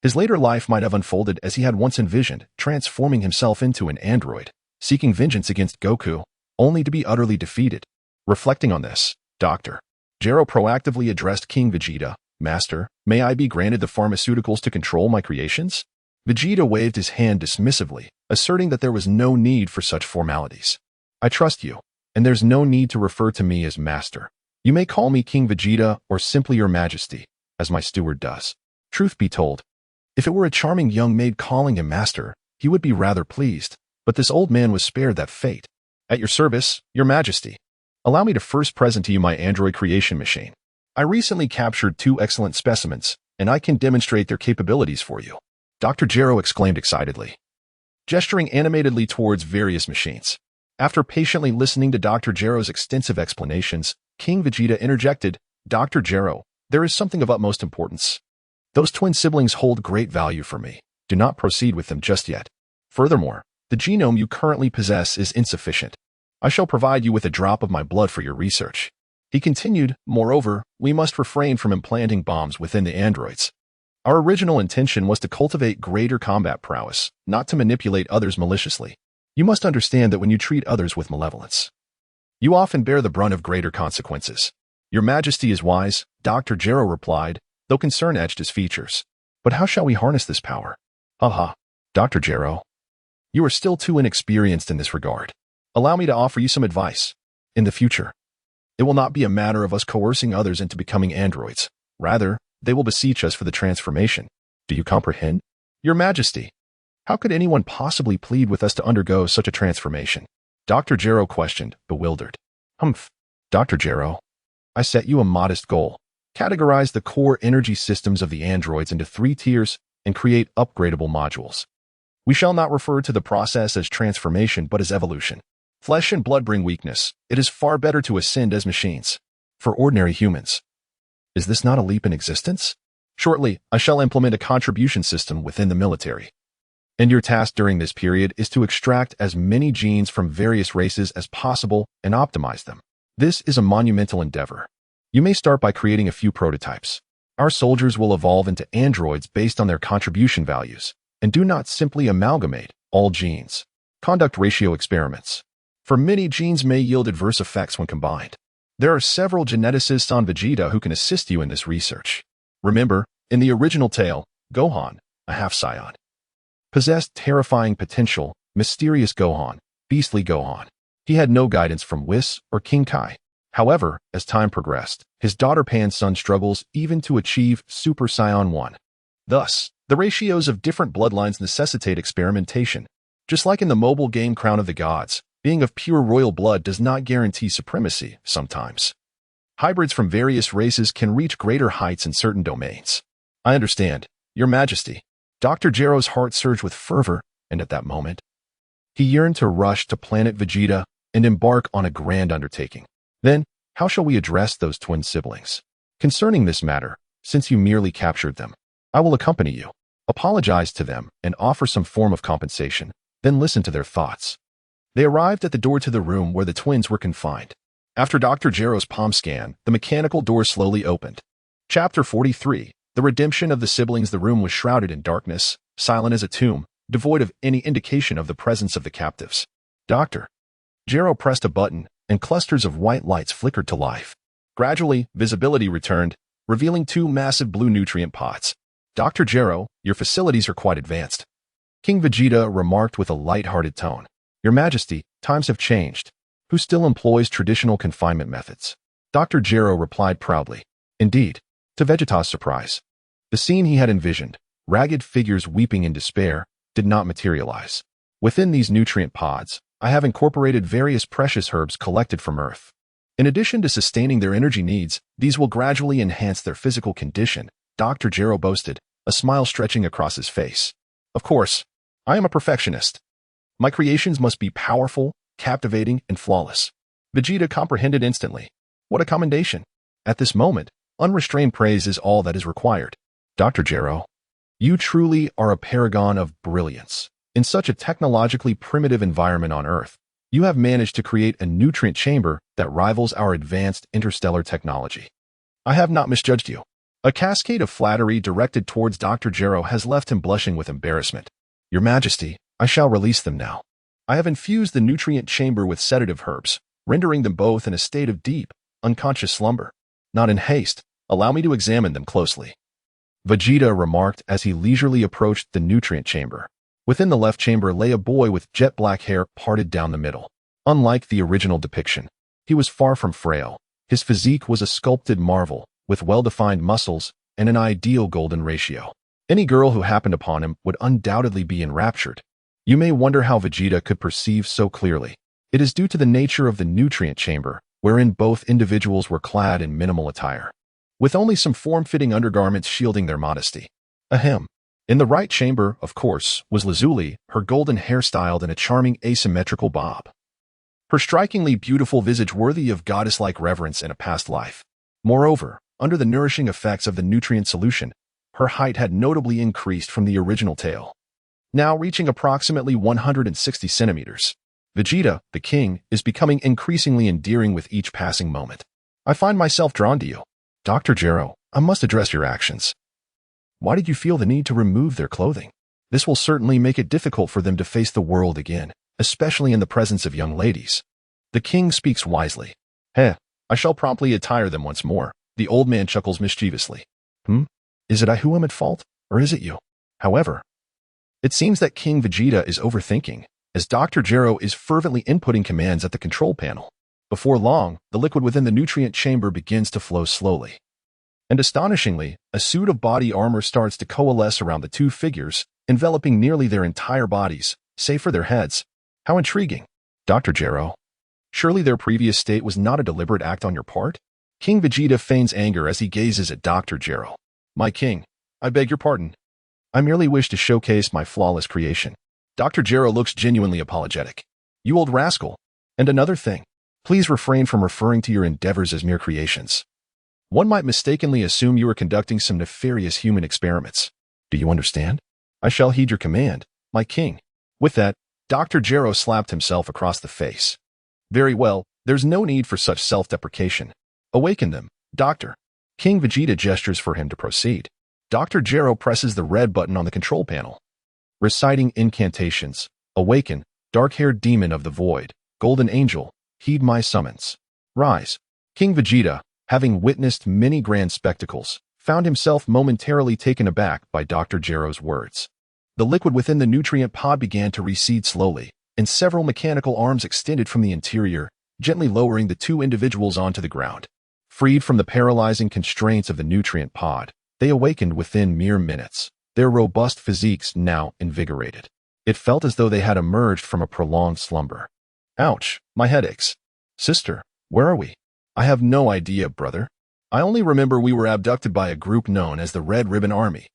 [SPEAKER 1] his later life might have unfolded as he had once envisioned, transforming himself into an android, seeking vengeance against Goku, only to be utterly defeated. Reflecting on this, Dr. Gero proactively addressed King Vegeta, Master, may I be granted the pharmaceuticals to control my creations? Vegeta waved his hand dismissively, asserting that there was no need for such formalities. I trust you, and there's no need to refer to me as Master. You may call me King Vegeta or simply Your Majesty, as my steward does. Truth be told, if it were a charming young maid calling him Master, he would be rather pleased, but this old man was spared that fate. At your service, Your Majesty. Allow me to first present to you my android creation machine. I recently captured 2 excellent specimens, and I can demonstrate their capabilities for you. Dr. Gero exclaimed excitedly, gesturing animatedly towards various machines. After patiently listening to Dr. Gero's extensive explanations, King Vegeta interjected, Dr. Gero, there is something of utmost importance. Those twin siblings hold great value for me. Do not proceed with them just yet. Furthermore, the genome you currently possess is insufficient. I shall provide you with a drop of my blood for your research. He continued, moreover, we must refrain from implanting bombs within the androids. Our original intention was to cultivate greater combat prowess, not to manipulate others maliciously. You must understand that when you treat others with malevolence, you often bear the brunt of greater consequences. Your Majesty is wise, Dr. Gero replied, though concern etched his features. But how shall we harness this power? Haha, Dr. Gero. You are still too inexperienced in this regard. Allow me to offer you some advice. In the future, it will not be a matter of us coercing others into becoming androids. Rather, they will beseech us for the transformation. Do you comprehend? Your Majesty, how could anyone possibly plead with us to undergo such a transformation? Dr. Gero questioned, bewildered. Humph, Dr. Gero. I set you a modest goal. Categorize the core energy systems of the androids into 3 tiers and create upgradable modules. We shall not refer to the process as transformation but as evolution. Flesh and blood bring weakness. It is far better to ascend as machines. For ordinary humans, is this not a leap in existence? Shortly, I shall implement a contribution system within the military. And your task during this period is to extract as many genes from various races as possible and optimize them. This is a monumental endeavor. You may start by creating a few prototypes. Our soldiers will evolve into androids based on their contribution values, and do not simply amalgamate all genes. Conduct ratio experiments. For many genes may yield adverse effects when combined. There are several geneticists on Vegeta who can assist you in this research. Remember, in the original tale, Gohan, a half-scion, possessed terrifying potential, mysterious Gohan, beastly Gohan. He had no guidance from Whis or King Kai. However, as time progressed, his daughter Pan's son struggles even to achieve Super Saiyan 1. Thus, the ratios of different bloodlines necessitate experimentation. Just like in the mobile game Crown of the Gods, being of pure royal blood does not guarantee supremacy sometimes. Hybrids from various races can reach greater heights in certain domains. I understand, Your Majesty. Dr. Gero's heart surged with fervor, and at that moment, he yearned to rush to planet Vegeta and embark on a grand undertaking. Then, how shall we address those twin siblings? Concerning this matter, since you merely captured them, I will accompany you, apologize to them, and offer some form of compensation, then listen to their thoughts. They arrived at the door to the room where the twins were confined. After Dr. Gero's palm scan, the mechanical door slowly opened. Chapter 43, The Redemption of the Siblings. The room was shrouded in darkness, silent as a tomb, devoid of any indication of the presence of the captives. Dr. Gero pressed a button, and clusters of white lights flickered to life. Gradually, visibility returned, revealing two massive blue nutrient pods. Dr. Gero, your facilities are quite advanced. King Vegeta remarked with a light-hearted tone. Your Majesty, times have changed. Who still employs traditional confinement methods? Dr. Gero replied proudly. Indeed. To Vegeta's surprise, the scene he had envisioned, ragged figures weeping in despair, did not materialize. Within these nutrient pods, I have incorporated various precious herbs collected from Earth. In addition to sustaining their energy needs, these will gradually enhance their physical condition, Dr. Gero boasted, a smile stretching across his face. Of course, I am a perfectionist. My creations must be powerful, captivating, and flawless. Vegeta comprehended instantly. What a commendation! At this moment, unrestrained praise is all that is required. Dr. Gero, you truly are a paragon of brilliance. In such a technologically primitive environment on Earth, you have managed to create a nutrient chamber that rivals our advanced interstellar technology. I have not misjudged you. A cascade of flattery directed towards Dr. Gero has left him blushing with embarrassment. Your Majesty, I shall release them now. I have infused the nutrient chamber with sedative herbs, rendering them both in a state of deep, unconscious slumber. Not in haste, allow me to examine them closely. Vegeta remarked as he leisurely approached the nutrient chamber. Within the left chamber lay a boy with jet black hair parted down the middle. Unlike the original depiction, he was far from frail. His physique was a sculpted marvel, with well-defined muscles and an ideal golden ratio. Any girl who happened upon him would undoubtedly be enraptured. You may wonder how Vegeta could perceive so clearly. It is due to the nature of the nutrient chamber, wherein both individuals were clad in minimal attire, with only some form-fitting undergarments shielding their modesty. Ahem. In the right chamber, of course, was Lazuli, her golden hair styled in a charming asymmetrical bob. Her strikingly beautiful visage worthy of goddess-like reverence in a past life. Moreover, under the nourishing effects of the nutrient solution, her height had notably increased from the original tale, now reaching approximately 160 centimeters. Vegeta, the king, is becoming increasingly endearing with each passing moment. I find myself drawn to you. Dr. Gero, I must address your actions. Why did you feel the need to remove their clothing? This will certainly make it difficult for them to face the world again, especially in the presence of young ladies. The king speaks wisely. I shall promptly attire them once more. The old man chuckles mischievously. Is it I who am at fault, or is it you? However, it seems that King Vegeta is overthinking, as Dr. Gero is fervently inputting commands at the control panel. Before long, the liquid within the nutrient chamber begins to flow slowly. And astonishingly, a suit of body armor starts to coalesce around the two figures, enveloping nearly their entire bodies, save for their heads. How intriguing. Dr. Gero, surely their previous state was not a deliberate act on your part? King Vegeta feigns anger as he gazes at Dr. Gero. My king, I beg your pardon. I merely wish to showcase my flawless creation. Dr. Gero looks genuinely apologetic. You old rascal. And another thing, please refrain from referring to your endeavors as mere creations. One might mistakenly assume you are conducting some nefarious human experiments. Do you understand? I shall heed your command, my king. With that, Dr. Gero slapped himself across the face. Very well, there's no need for such self-deprecation. Awaken them, Doctor. King Vegeta gestures for him to proceed. Dr. Gero presses the red button on the control panel. Reciting incantations. Awaken, dark-haired demon of the void, golden angel, heed my summons. Rise. King Vegeta, having witnessed many grand spectacles, found himself momentarily taken aback by Dr. Gero's words. The liquid within the nutrient pod began to recede slowly, and several mechanical arms extended from the interior, gently lowering the two individuals onto the ground. Freed from the paralyzing constraints of the nutrient pod, they awakened within mere minutes, their robust physiques now invigorated. It felt as though they had emerged from a prolonged slumber. Ouch, my head aches. Sister, where are we? I have no idea, brother. I only remember we were abducted by a group known as the Red Ribbon Army.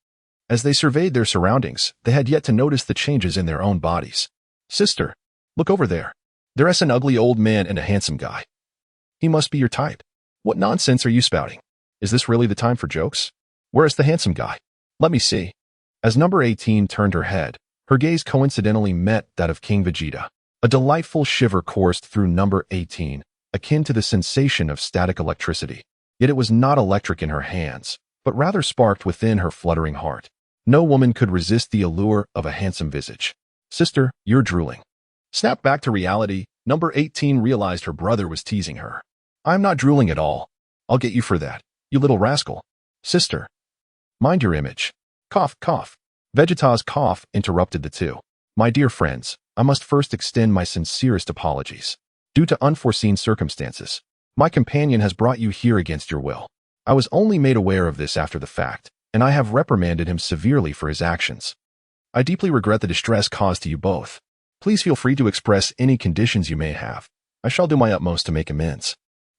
[SPEAKER 1] As they surveyed their surroundings, they had yet to notice the changes in their own bodies. Sister, look over there. There's an ugly old man and a handsome guy. He must be your type. What nonsense are you spouting? Is this really the time for jokes? Where is the handsome guy? Let me see. As number 18 turned her head, her gaze coincidentally met that of King Vegeta. A delightful shiver coursed through number 18, akin to the sensation of static electricity. Yet it was not electric in her hands, but rather sparked within her fluttering heart. No woman could resist the allure of a handsome visage. Sister, you're drooling. Snapped back to reality, number 18 realized her brother was teasing her. I'm not drooling at all. I'll get you for that, you little rascal. Sister. Mind your image. Cough, cough. Vegeta's cough interrupted the two. My dear friends, I must first extend my sincerest apologies. Due to unforeseen circumstances, my companion has brought you here against your will. I was only made aware of this after the fact, and I have reprimanded him severely for his actions. I deeply regret the distress caused to you both. Please feel free to express any conditions you may have. I shall do my utmost to make amends.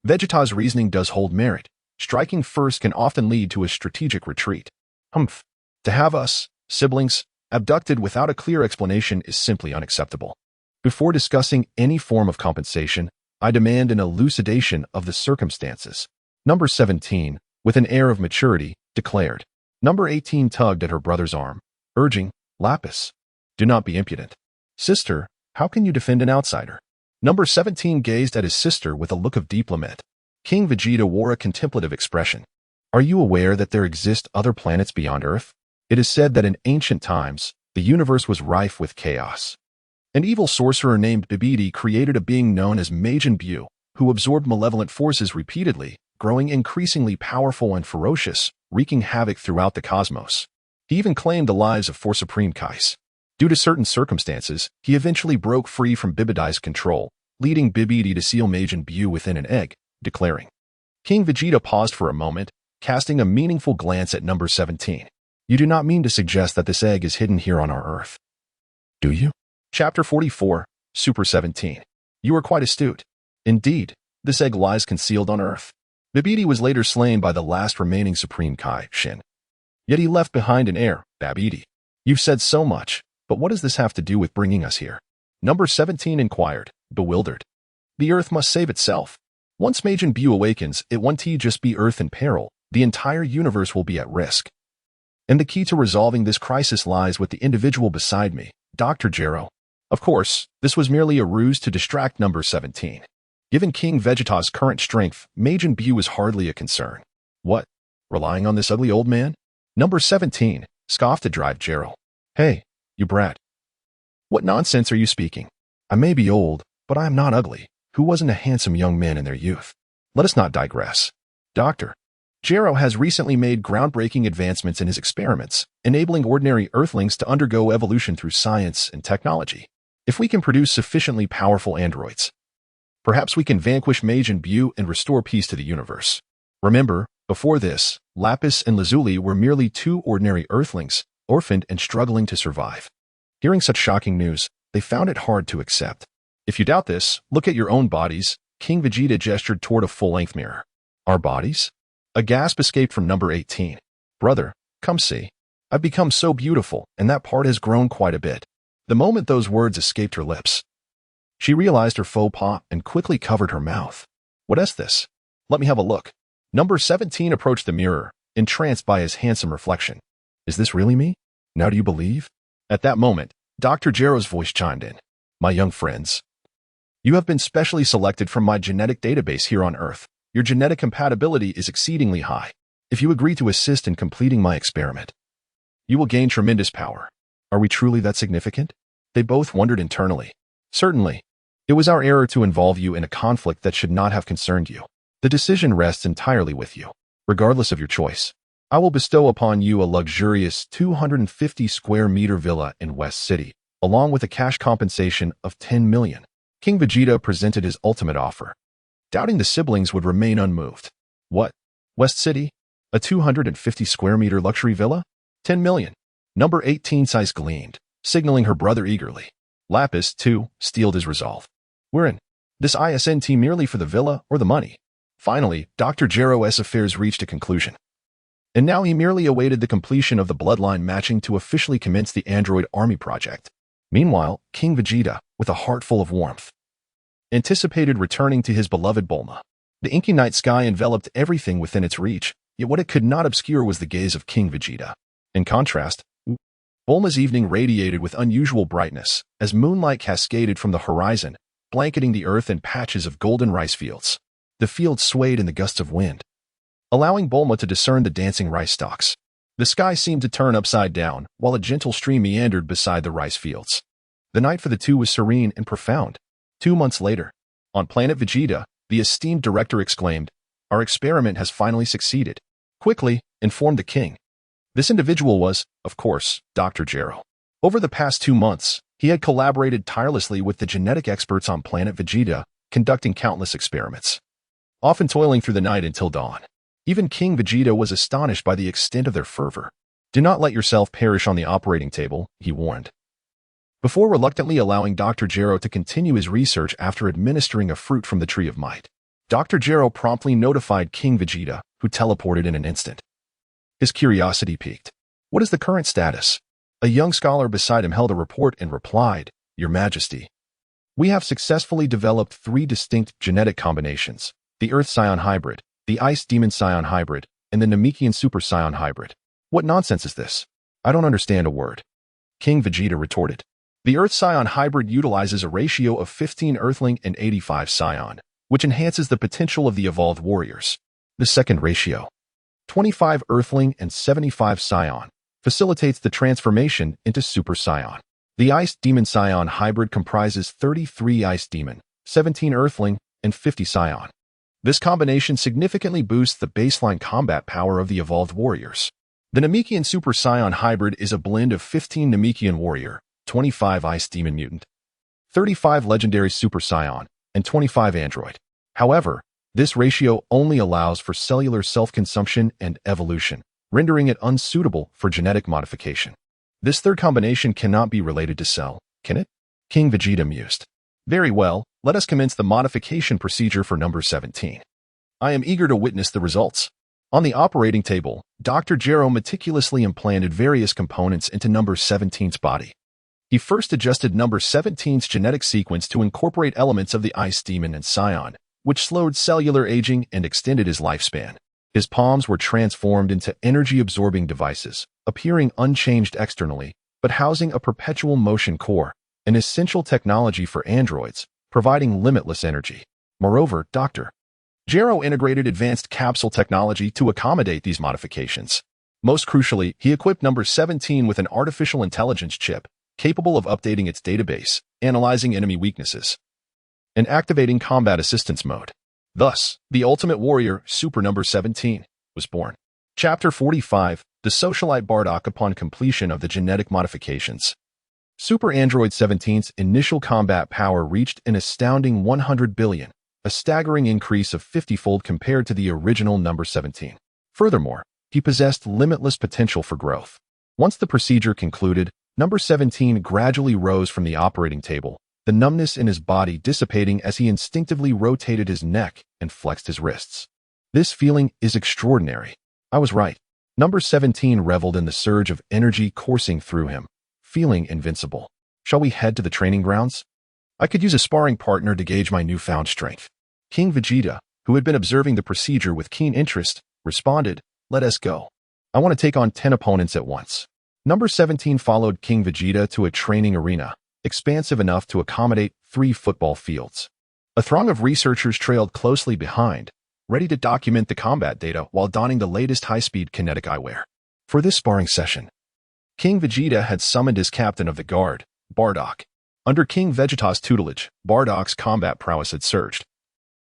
[SPEAKER 1] Vegeta's reasoning does hold merit. Striking first can often lead to a strategic retreat. Humph. To have us, siblings, abducted without a clear explanation is simply unacceptable. Before discussing any form of compensation, I demand an elucidation of the circumstances. Number 17, with an air of maturity, declared. Number 18 tugged at her brother's arm, urging, Lapis, do not be impudent. Sister, how can you defend an outsider? Number 17 gazed at his sister with a look of deep lament. King Vegeta wore a contemplative expression. Are you aware that there exist other planets beyond Earth? It is said that in ancient times, the universe was rife with chaos. An evil sorcerer named Bibidi created a being known as Majin Buu, who absorbed malevolent forces repeatedly, growing increasingly powerful and ferocious, wreaking havoc throughout the cosmos. He even claimed the lives of four Supreme Kais. Due to certain circumstances, he eventually broke free from Bibidi's control, leading Bibidi to seal Majin Buu within an egg, declaring. King Vegeta paused for a moment, casting a meaningful glance at number 17. You do not mean to suggest that this egg is hidden here on our Earth, do you? Chapter 44, Super 17. You are quite astute. Indeed, this egg lies concealed on Earth. Bibidi was later slain by the last remaining Supreme Kai, Shin. Yet he left behind an heir, Babidi. You've said so much, but what does this have to do with bringing us here? Number 17 inquired, bewildered. The Earth must save itself. Once Majin Buu awakens, it won't just be Earth in peril, the entire universe will be at risk. And the key to resolving this crisis lies with the individual beside me, Dr. Gero. Of course, this was merely a ruse to distract number 17. Given King Vegeta's current strength, Majin Buu is hardly a concern. What? Relying on this ugly old man? Number 17, scoffed at Drive Gero. Hey, you brat. What nonsense are you speaking? I may be old, but I am not ugly. Who wasn't a handsome young man in their youth? Let us not digress. Doctor. Gero has recently made groundbreaking advancements in his experiments, enabling ordinary Earthlings to undergo evolution through science and technology. If we can produce sufficiently powerful androids, perhaps we can vanquish Majin Buu and restore peace to the universe. Remember, before this, Lapis and Lazuli were merely two ordinary Earthlings, orphaned and struggling to survive. Hearing such shocking news, they found it hard to accept. If you doubt this, look at your own bodies. King Vegeta gestured toward a full-length mirror. Our bodies? A gasp escaped from number 18. Brother, come see. I've become so beautiful, and that part has grown quite a bit. The moment those words escaped her lips, she realized her faux pas and quickly covered her mouth. What is this? Let me have a look. Number 17 approached the mirror, entranced by his handsome reflection. Is this really me? Now do you believe? At that moment, Dr. Gero's voice chimed in. My young friends, you have been specially selected from my genetic database here on Earth. Your genetic compatibility is exceedingly high. If you agree to assist in completing my experiment, you will gain tremendous power. Are we truly that significant? They both wondered internally. Certainly. It was our error to involve you in a conflict that should not have concerned you. The decision rests entirely with you. Regardless of your choice, I will bestow upon you a luxurious 250 square meter villa in West City, along with a cash compensation of 10 million. King Vegeta presented his ultimate offer. Doubting the siblings would remain unmoved. What? West City? A 250 square meter luxury villa? 10 million. Number 18's eyes gleamed, signaling her brother eagerly. Lapis, too, steeled his resolve. We're in. This ISNT merely for the villa or the money. Finally, Dr. Gero's affairs reached a conclusion. And now he merely awaited the completion of the bloodline matching to officially commence the Android Army project. Meanwhile, King Vegeta, with a heart full of warmth, anticipated returning to his beloved Bulma. The inky night sky enveloped everything within its reach, yet what it could not obscure was the gaze of King Vegeta. In contrast, Bulma's evening radiated with unusual brightness, as moonlight cascaded from the horizon, blanketing the earth in patches of golden rice fields. The fields swayed in the gusts of wind, allowing Bulma to discern the dancing rice stalks. The sky seemed to turn upside down, while a gentle stream meandered beside the rice fields. The night for the two was serene and profound. 2 months later, on planet Vegeta, the esteemed director exclaimed, "Our experiment has finally succeeded." Quickly, informed the king. This individual was, of course, Dr. Gero. Over the past 2 months, he had collaborated tirelessly with the genetic experts on planet Vegeta, conducting countless experiments, often toiling through the night until dawn. Even King Vegeta was astonished by the extent of their fervor. "Do not let yourself perish on the operating table," he warned. Before reluctantly allowing Dr. Gero to continue his research after administering a fruit from the Tree of Might, Dr. Gero promptly notified King Vegeta, who teleported in an instant. His curiosity piqued. "What is the current status?" A young scholar beside him held a report and replied, "Your Majesty, we have successfully developed 3 distinct genetic combinations: the Earth Scion hybrid, the Ice Demon Scion hybrid, and the Namekian Super Scion hybrid." "What nonsense is this? I don't understand a word," King Vegeta retorted. "The Earth Scion hybrid utilizes a ratio of 15 Earthling and 85 Scion, which enhances the potential of the evolved warriors. The second ratio, 25 Earthling and 75 Scion, facilitates the transformation into Super Scion. The Ice Demon Scion hybrid comprises 33 Ice Demon, 17 Earthling, and 50 Scion. This combination significantly boosts the baseline combat power of the evolved warriors. The Namekian Super Scion hybrid is a blend of 15 Namekian warrior, 25 Ice Demon mutant, 35 legendary Super Scion, and 25 android. However, this ratio only allows for cellular self-consumption and evolution, rendering it unsuitable for genetic modification. This third combination cannot be related to cell, can it?" King Vegeta mused. "Very well, let us commence the modification procedure for number 17. I am eager to witness the results." On the operating table, Dr. Gero meticulously implanted various components into number 17's body. He first adjusted number 17's genetic sequence to incorporate elements of the Ice Demon and Scion, which slowed cellular aging and extended his lifespan. His palms were transformed into energy-absorbing devices, appearing unchanged externally, but housing a perpetual motion core, an essential technology for androids, providing limitless energy. Moreover, Dr. Gero integrated advanced capsule technology to accommodate these modifications. Most crucially, he equipped number 17 with an artificial intelligence chip, capable of updating its database, analyzing enemy weaknesses, and activating combat assistance mode. Thus, the Ultimate Warrior, Super Number 17, was born. Chapter 45, The Socialite Bardock upon completion of the genetic modifications. Super Android 17's initial combat power reached an astounding 100 billion, a staggering increase of 50-fold compared to the original number 17. Furthermore, he possessed limitless potential for growth. Once the procedure concluded, number 17 gradually rose from the operating table, the numbness in his body dissipating as he instinctively rotated his neck and flexed his wrists. "This feeling is extraordinary. I was right." Number 17 reveled in the surge of energy coursing through him, feeling invincible. "Shall we head to the training grounds? I could use a sparring partner to gauge my newfound strength." King Vegeta, who had been observing the procedure with keen interest, responded, "Let us go. I want to take on 10 opponents at once." Number 17 followed King Vegeta to a training arena, expansive enough to accommodate 3 football fields. A throng of researchers trailed closely behind, ready to document the combat data while donning the latest high-speed kinetic eyewear. For this sparring session, King Vegeta had summoned his captain of the guard, Bardock. Under King Vegeta's tutelage, Bardock's combat prowess had surged.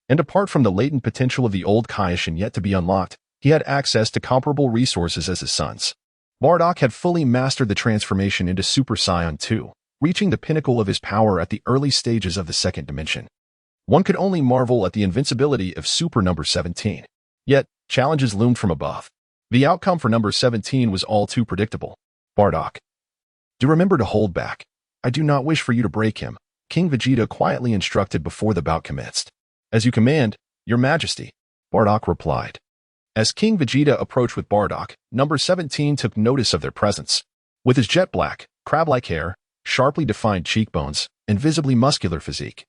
[SPEAKER 1] And apart from the latent potential of the old Kaishin yet to be unlocked, he had access to comparable resources as his sons. Bardock had fully mastered the transformation into Super Saiyan 2, reaching the pinnacle of his power at the early stages of the second dimension. One could only marvel at the invincibility of Super Number 17. Yet, challenges loomed from above. The outcome for Number 17 was all too predictable. "Bardock, do remember to hold back. I do not wish for you to break him," King Vegeta quietly instructed before the bout commenced. "As you command, Your Majesty," Bardock replied. As King Vegeta approached with Bardock, Number 17 took notice of their presence. With his jet black, crab-like hair, sharply defined cheekbones, and visibly muscular physique,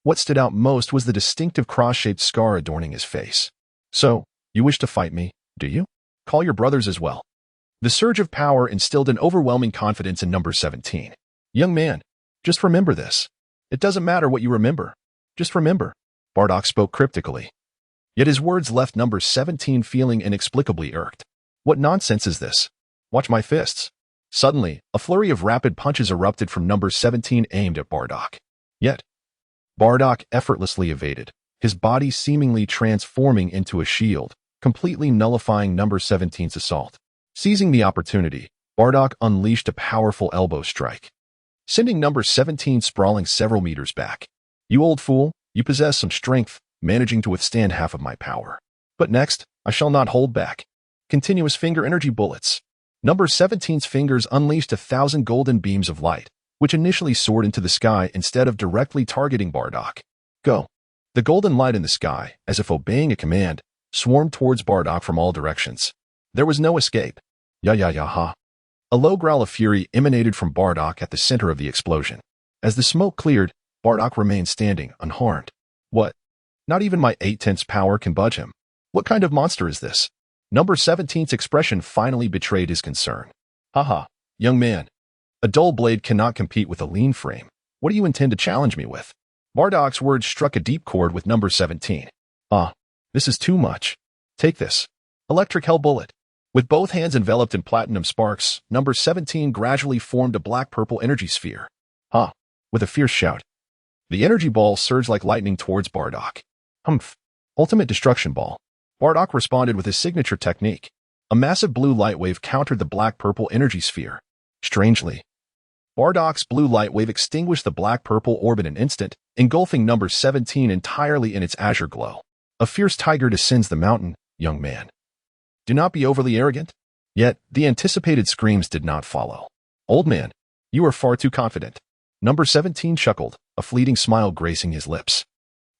[SPEAKER 1] what stood out most was the distinctive cross-shaped scar adorning his face. "So, you wish to fight me, do you? Call your brothers as well." The surge of power instilled an overwhelming confidence in Number 17. "Young man, just remember this. It doesn't matter what you remember. Just remember," Bardock spoke cryptically. Yet his words left Number 17 feeling inexplicably irked. What nonsense is this? Watch my fists. Suddenly, a flurry of rapid punches erupted from number 17 aimed at Bardock. Yet, Bardock effortlessly evaded, his body seemingly transforming into a shield, completely nullifying number 17's assault. Seizing the opportunity, Bardock unleashed a powerful elbow strike, sending number 17 sprawling several meters back. You old fool, you possess some strength, managing to withstand half of my power. But next, I shall not hold back. Continuous finger energy bullets. Number 17's fingers unleashed 1,000 golden beams of light, which initially soared into the sky instead of directly targeting Bardock. Go. The golden light in the sky, as if obeying a command, swarmed towards Bardock from all directions. There was no escape. Ha. A low growl of fury emanated from Bardock at the center of the explosion. As the smoke cleared, Bardock remained standing, unharmed. What? Not even my 8/10 power can budge him. What kind of monster is this? Number 17's expression finally betrayed his concern. Haha, young man. A dull blade cannot compete with a lean frame. What do you intend to challenge me with? Bardock's words struck a deep chord with number 17. This is too much. Take this. Electric hell bullet. With both hands enveloped in platinum sparks, number 17 gradually formed a black-purple energy sphere. With a fierce shout, the energy ball surged like lightning towards Bardock. Humph. Ultimate destruction ball. Bardock responded with his signature technique. A massive blue light wave countered the black-purple energy sphere. Strangely, Bardock's blue light wave extinguished the black-purple orb in an instant, engulfing number 17 entirely in its azure glow. A fierce tiger descends the mountain, young man. Do not be overly arrogant. Yet, the anticipated screams did not follow. Old man, you are far too confident. Number 17 chuckled, a fleeting smile gracing his lips.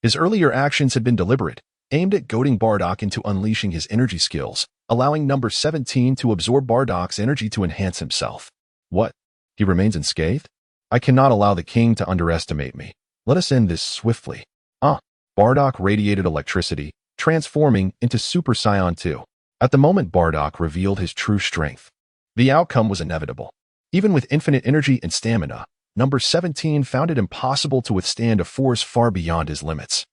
[SPEAKER 1] His earlier actions had been deliberate, aimed at goading Bardock into unleashing his energy skills, allowing number 17 to absorb Bardock's energy to enhance himself. What? He remains unscathed? I cannot allow the king to underestimate me. Let us end this swiftly. Bardock radiated electricity, transforming into Super Saiyan 2. At the moment Bardock revealed his true strength, the outcome was inevitable. Even with infinite energy and stamina, number 17 found it impossible to withstand a force far beyond his limits.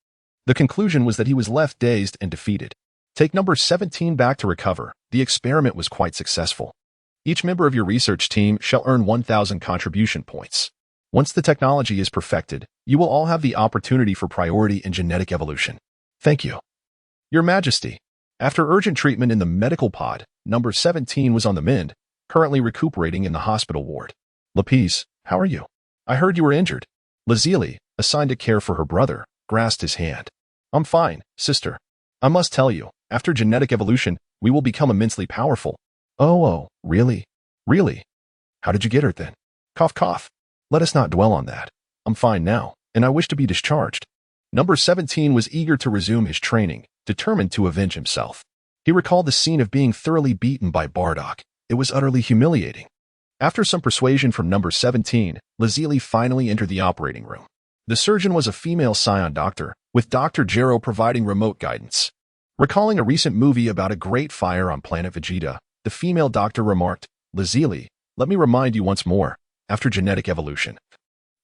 [SPEAKER 1] The conclusion was that he was left dazed and defeated. Take number 17 back to recover. The experiment was quite successful. Each member of your research team shall earn 1,000 contribution points. Once the technology is perfected, you will all have the opportunity for priority in genetic evolution. Thank you. Your Majesty. After urgent treatment in the medical pod, number 17 was on the mend, currently recuperating in the hospital ward. Lapis, how are you? I heard you were injured. Lazili, assigned to care for her brother, grasped his hand. I'm fine, sister. I must tell you, after genetic evolution, we will become immensely powerful. Oh, really? Really? How did you get hurt then? Cough, cough. Let us not dwell on that. I'm fine now, and I wish to be discharged. Number 17 was eager to resume his training, determined to avenge himself. He recalled the scene of being thoroughly beaten by Bardock. It was utterly humiliating. After some persuasion from number 17, Lazili finally entered the operating room. The surgeon was a female Scion doctor, with Dr. Gero providing remote guidance. Recalling a recent movie about a great fire on planet Vegeta, the female doctor remarked, Lazili, let me remind you once more, after genetic evolution,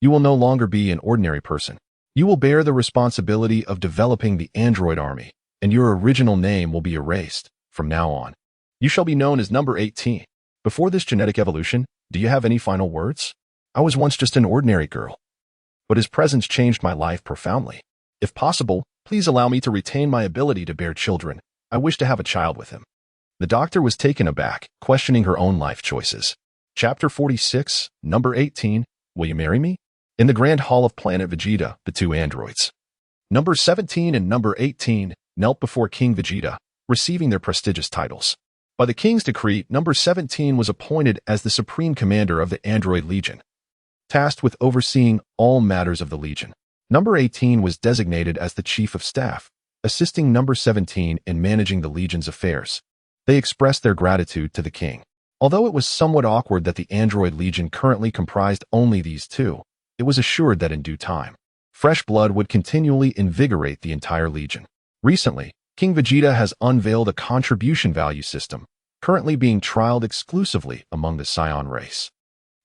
[SPEAKER 1] you will no longer be an ordinary person. You will bear the responsibility of developing the android army, and your original name will be erased from now on. You shall be known as number 18. Before this genetic evolution, do you have any final words? I was once just an ordinary girl, but his presence changed my life profoundly. If possible, please allow me to retain my ability to bear children. I wish to have a child with him. The doctor was taken aback, questioning her own life choices. Chapter 46, Number 18, Will you marry me? In the Grand Hall of Planet Vegeta, the two androids, Number 17 and Number 18, knelt before King Vegeta, receiving their prestigious titles. By the king's decree, Number 17 was appointed as the supreme commander of the Android Legion, tasked with overseeing all matters of the Legion. Number 18 was designated as the chief of staff, assisting Number 17 in managing the Legion's affairs. They expressed their gratitude to the king. Although it was somewhat awkward that the Android Legion currently comprised only these two, it was assured that in due time, fresh blood would continually invigorate the entire Legion. Recently, King Vegeta has unveiled a contribution value system, currently being trialed exclusively among the Scion race.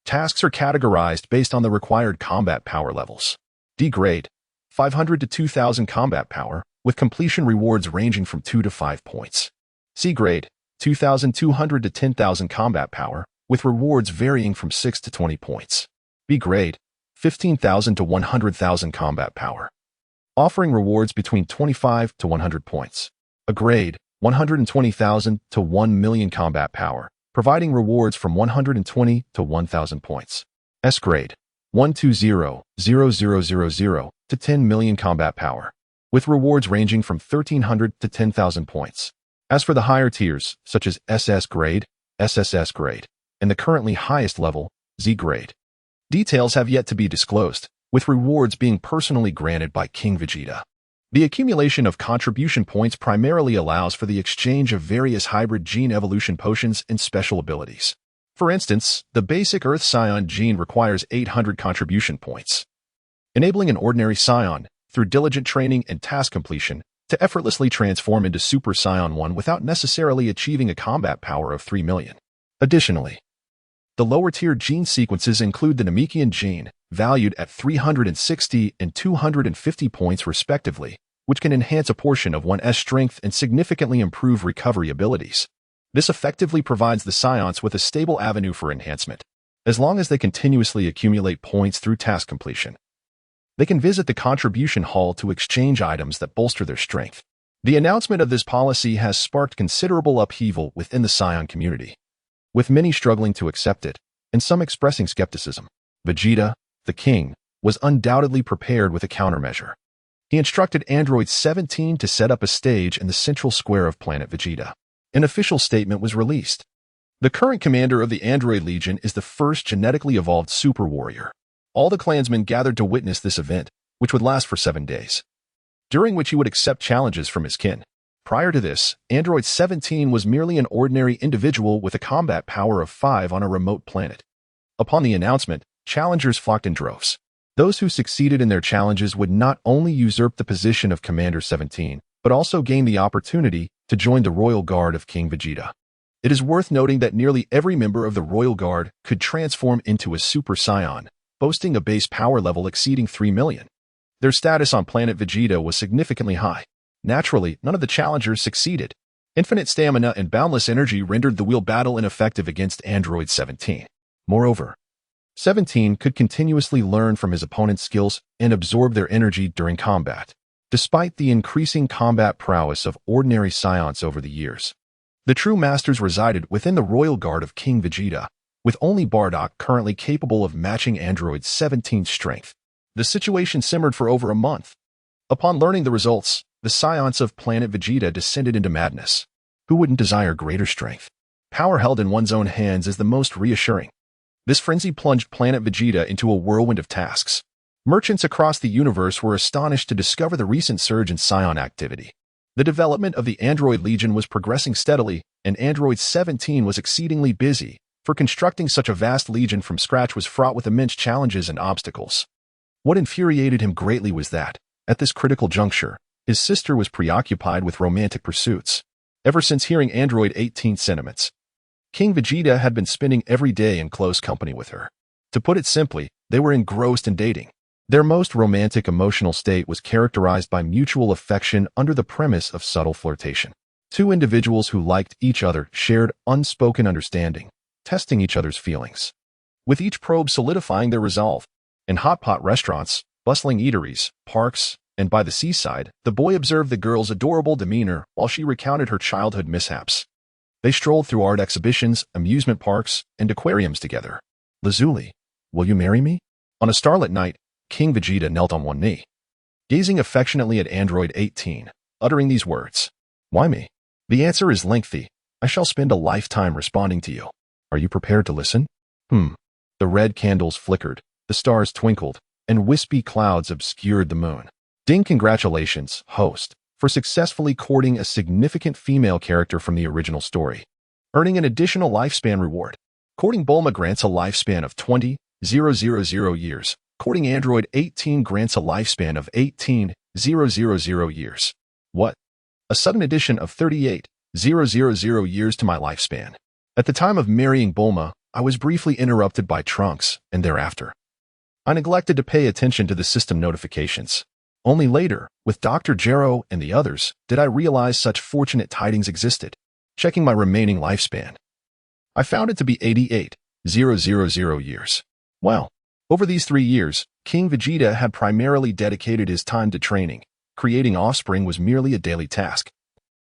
[SPEAKER 1] Tasks are categorized based on the required combat power levels. D grade, 500 to 2,000 combat power, with completion rewards ranging from 2 to 5 points. C grade, 2,200 to 10,000 combat power, with rewards varying from 6 to 20 points. B grade, 15,000 to 100,000 combat power, offering rewards between 25 to 100 points. A grade, 120,000 to 1 million combat power, providing rewards from 120 to 1,000 points. S grade, 120,000 to 10 million combat power, with rewards ranging from 1,300 to 10,000 points. As for the higher tiers, such as SS grade, SSS grade, and the currently highest level, Z grade, details have yet to be disclosed, with rewards being personally granted by King Vegeta. The accumulation of contribution points primarily allows for the exchange of various hybrid gene evolution potions and special abilities. For instance, the basic Earth Scion gene requires 800 contribution points, enabling an ordinary Scion, through diligent training and task completion, to effortlessly transform into Super Scion 1 without necessarily achieving a combat power of 3 million. Additionally, the lower-tier gene sequences include the Namekian gene, valued at 360 and 250 points respectively, which can enhance a portion of one's strength and significantly improve recovery abilities. This effectively provides the Scions with a stable avenue for enhancement. As long as they continuously accumulate points through task completion, they can visit the contribution hall to exchange items that bolster their strength. The announcement of this policy has sparked considerable upheaval within the Scion community, with many struggling to accept it, and some expressing skepticism. Vegeta, the king, was undoubtedly prepared with a countermeasure. He instructed Android 17 to set up a stage in the central square of Planet Vegeta. An official statement was released. The current commander of the Android Legion is the first genetically evolved super warrior. All the clansmen gathered to witness this event, which would last for 7 days, during which he would accept challenges from his kin. Prior to this, Android 17 was merely an ordinary individual with a combat power of 5 on a remote planet. Upon the announcement, challengers flocked in droves. Those who succeeded in their challenges would not only usurp the position of Commander 17, but also gain the opportunity to join the Royal Guard of King Vegeta. It is worth noting that nearly every member of the Royal Guard could transform into a Super Scion, boasting a base power level exceeding 3 million. Their status on planet Vegeta was significantly high. Naturally, none of the challengers succeeded. Infinite stamina and boundless energy rendered the wheel battle ineffective against Android 17. Moreover, 17 could continuously learn from his opponent's skills and absorb their energy during combat. Despite the increasing combat prowess of ordinary Scions over the years, the true masters resided within the Royal Guard of King Vegeta, with only Bardock currently capable of matching Android 17's strength. The situation simmered for over a month. Upon learning the results, the Scions of Planet Vegeta descended into madness. Who wouldn't desire greater strength? Power held in one's own hands is the most reassuring. This frenzy plunged Planet Vegeta into a whirlwind of tasks. Merchants across the universe were astonished to discover the recent surge in Scion activity. The development of the Android Legion was progressing steadily, and Android 17 was exceedingly busy, for constructing such a vast legion from scratch was fraught with immense challenges and obstacles. What infuriated him greatly was that, at this critical juncture, his sister was preoccupied with romantic pursuits. Ever since hearing Android 18's sentiments, King Vegeta had been spending every day in close company with her. To put it simply, they were engrossed in dating. Their most romantic emotional state was characterized by mutual affection under the premise of subtle flirtation. Two individuals who liked each other shared unspoken understanding, testing each other's feelings, with each probe solidifying their resolve. In hot pot restaurants, bustling eateries, parks, and by the seaside, the boy observed the girl's adorable demeanor while she recounted her childhood mishaps. They strolled through art exhibitions, amusement parks, and aquariums together. Lazuli, will you marry me? On a starlit night, King Vegeta knelt on one knee, gazing affectionately at Android 18, uttering these words. Why me? The answer is lengthy. I shall spend a lifetime responding to you. Are you prepared to listen? The red candles flickered, the stars twinkled, and wispy clouds obscured the moon. Ding, congratulations, host, for successfully courting a significant female character from the original story, earning an additional lifespan reward. Courting Bulma grants a lifespan of 20,000 years. Courting Android 18 grants a lifespan of 18,000 years. What? A sudden addition of 38,000 years to my lifespan. At the time of marrying Bulma, I was briefly interrupted by Trunks, and thereafter, I neglected to pay attention to the system notifications. Only later, with Dr. Gero and the others, did I realize such fortunate tidings existed. checking my remaining lifespan. I found it to be 88,000 years. Well, over these 3 years, King Vegeta had primarily dedicated his time to training. Creating offspring was merely a daily task.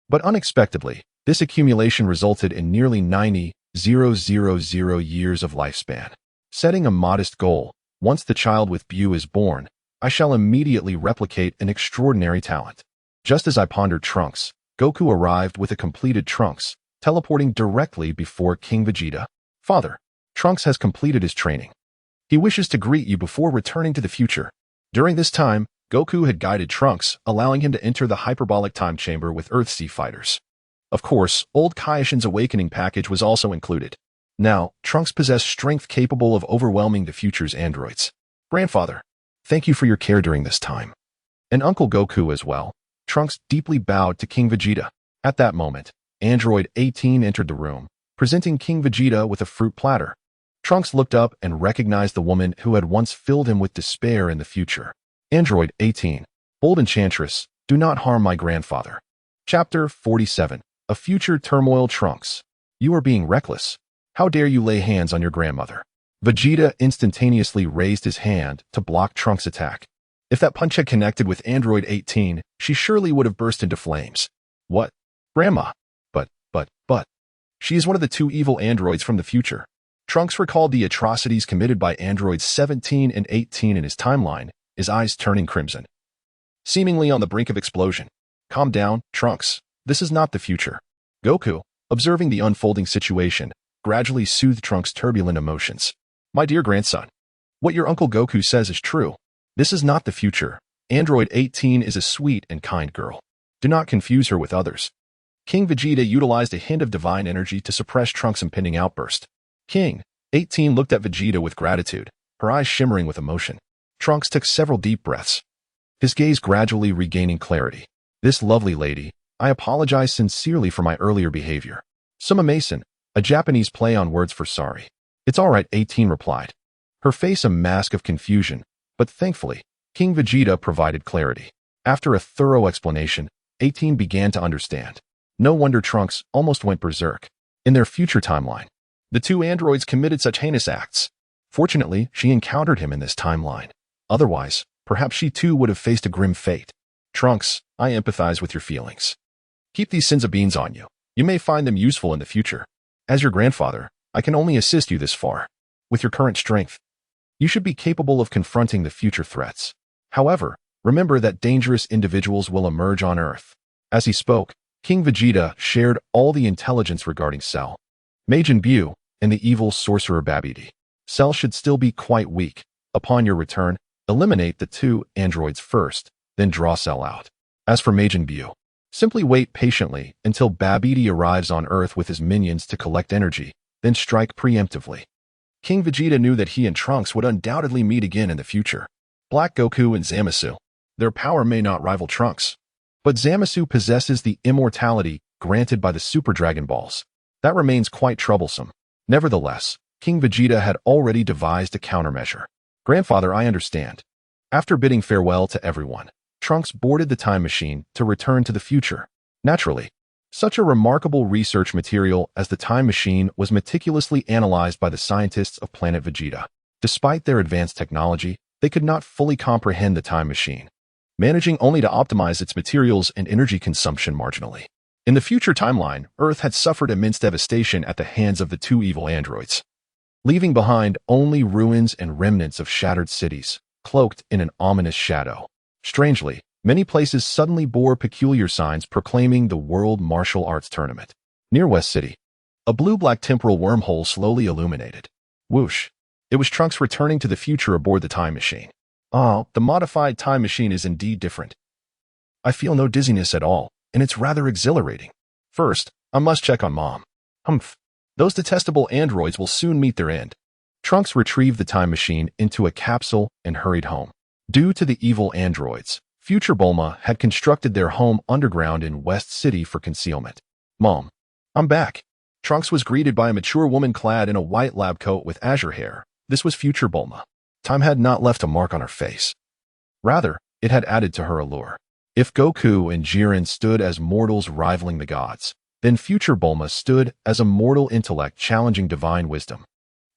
[SPEAKER 1] But unexpectedly, this accumulation resulted in nearly 90,000 years of lifespan. Setting a modest goal, once the child with Bu is born, I shall immediately replicate an extraordinary talent. Just as I pondered Trunks, Goku arrived with a completed Trunks, teleporting directly before King Vegeta. Father, Trunks has completed his training. He wishes to greet you before returning to the future. During this time, Goku had guided Trunks, allowing him to enter the hyperbolic time chamber with Earthsea fighters. Of course, old Kaishin's awakening package was also included. Now, Trunks possessed strength capable of overwhelming the future's androids. Grandfather, thank you for your care during this time. And Uncle Goku as well. Trunks deeply bowed to King Vegeta. At that moment, Android 18 entered the room, presenting King Vegeta with a fruit platter. Trunks looked up and recognized the woman who had once filled him with despair in the future. Android 18, Bold Enchantress, do not harm my grandfather. Chapter 47, A Future Turmoil. Trunks, you are being reckless. How dare you lay hands on your grandmother? Vegeta instantaneously raised his hand to block Trunks' attack. If that punch had connected with Android 18, she surely would have burst into flames. What? Grandma? But. She is one of the 2 evil androids from the future. Trunks recalled the atrocities committed by androids 17 and 18 in his timeline, his eyes turning crimson. Seemingly on the brink of explosion. Calm down, Trunks. This is not the future. Goku, observing the unfolding situation, gradually soothed Trunks' turbulent emotions. My dear grandson, what your Uncle Goku says is true. This is not the future. Android 18 is a sweet and kind girl. Do not confuse her with others. King Vegeta utilized a hint of divine energy to suppress Trunks' impending outburst. King 18 looked at Vegeta with gratitude, her eyes shimmering with emotion. Trunks took several deep breaths, his gaze gradually regaining clarity. This lovely lady, I apologize sincerely for my earlier behavior. Sumimasen, a Japanese play on words for sorry. It's all right, 18 replied, her face a mask of confusion, but thankfully, King Vegeta provided clarity. After a thorough explanation, 18 began to understand. No wonder Trunks almost went berserk. In their future timeline, the 2 androids committed such heinous acts. Fortunately, she encountered him in this timeline. Otherwise, perhaps she too would have faced a grim fate. Trunks, I empathize with your feelings. Keep these sins of beans on you. You may find them useful in the future. As your grandfather, I can only assist you this far. With your current strength, you should be capable of confronting the future threats. However, remember that dangerous individuals will emerge on Earth. As he spoke, King Vegeta shared all the intelligence regarding Cell, Majin Buu, and the evil sorcerer Babidi. Cell should still be quite weak. Upon your return, eliminate the 2 androids first, then draw Cell out. As for Majin Buu, simply wait patiently until Babidi arrives on Earth with his minions to collect energy, then strike preemptively. King Vegeta knew that he and Trunks would undoubtedly meet again in the future. Black Goku and Zamasu. Their power may not rival Trunks, but Zamasu possesses the immortality granted by the Super Dragon Balls. That remains quite troublesome. Nevertheless, King Vegeta had already devised a countermeasure. Grandfather, I understand. After bidding farewell to everyone, Trunks boarded the time machine to return to the future. Naturally, such a remarkable research material as the time machine was meticulously analyzed by the scientists of planet Vegeta. Despite their advanced technology, they could not fully comprehend the time machine, managing only to optimize its materials and energy consumption marginally. In the future timeline, Earth had suffered immense devastation at the hands of the 2 evil androids, leaving behind only ruins and remnants of shattered cities, cloaked in an ominous shadow. Strangely, many places suddenly bore peculiar signs proclaiming the World Martial Arts Tournament. Near West City, a blue-black temporal wormhole slowly illuminated. Whoosh! It was Trunks returning to the future aboard the time machine. Oh, the modified time machine is indeed different. I feel no dizziness at all, and it's rather exhilarating. First, I must check on Mom. Humph. Those detestable androids will soon meet their end. Trunks retrieved the time machine into a capsule and hurried home. Due to the evil androids, future Bulma had constructed their home underground in West City for concealment. Mom, I'm back. Trunks was greeted by a mature woman clad in a white lab coat with azure hair. This was future Bulma. Time had not left a mark on her face. Rather, it had added to her allure. If Goku and Jiren stood as mortals rivaling the gods, Then future Bulma stood as a mortal intellect challenging divine wisdom.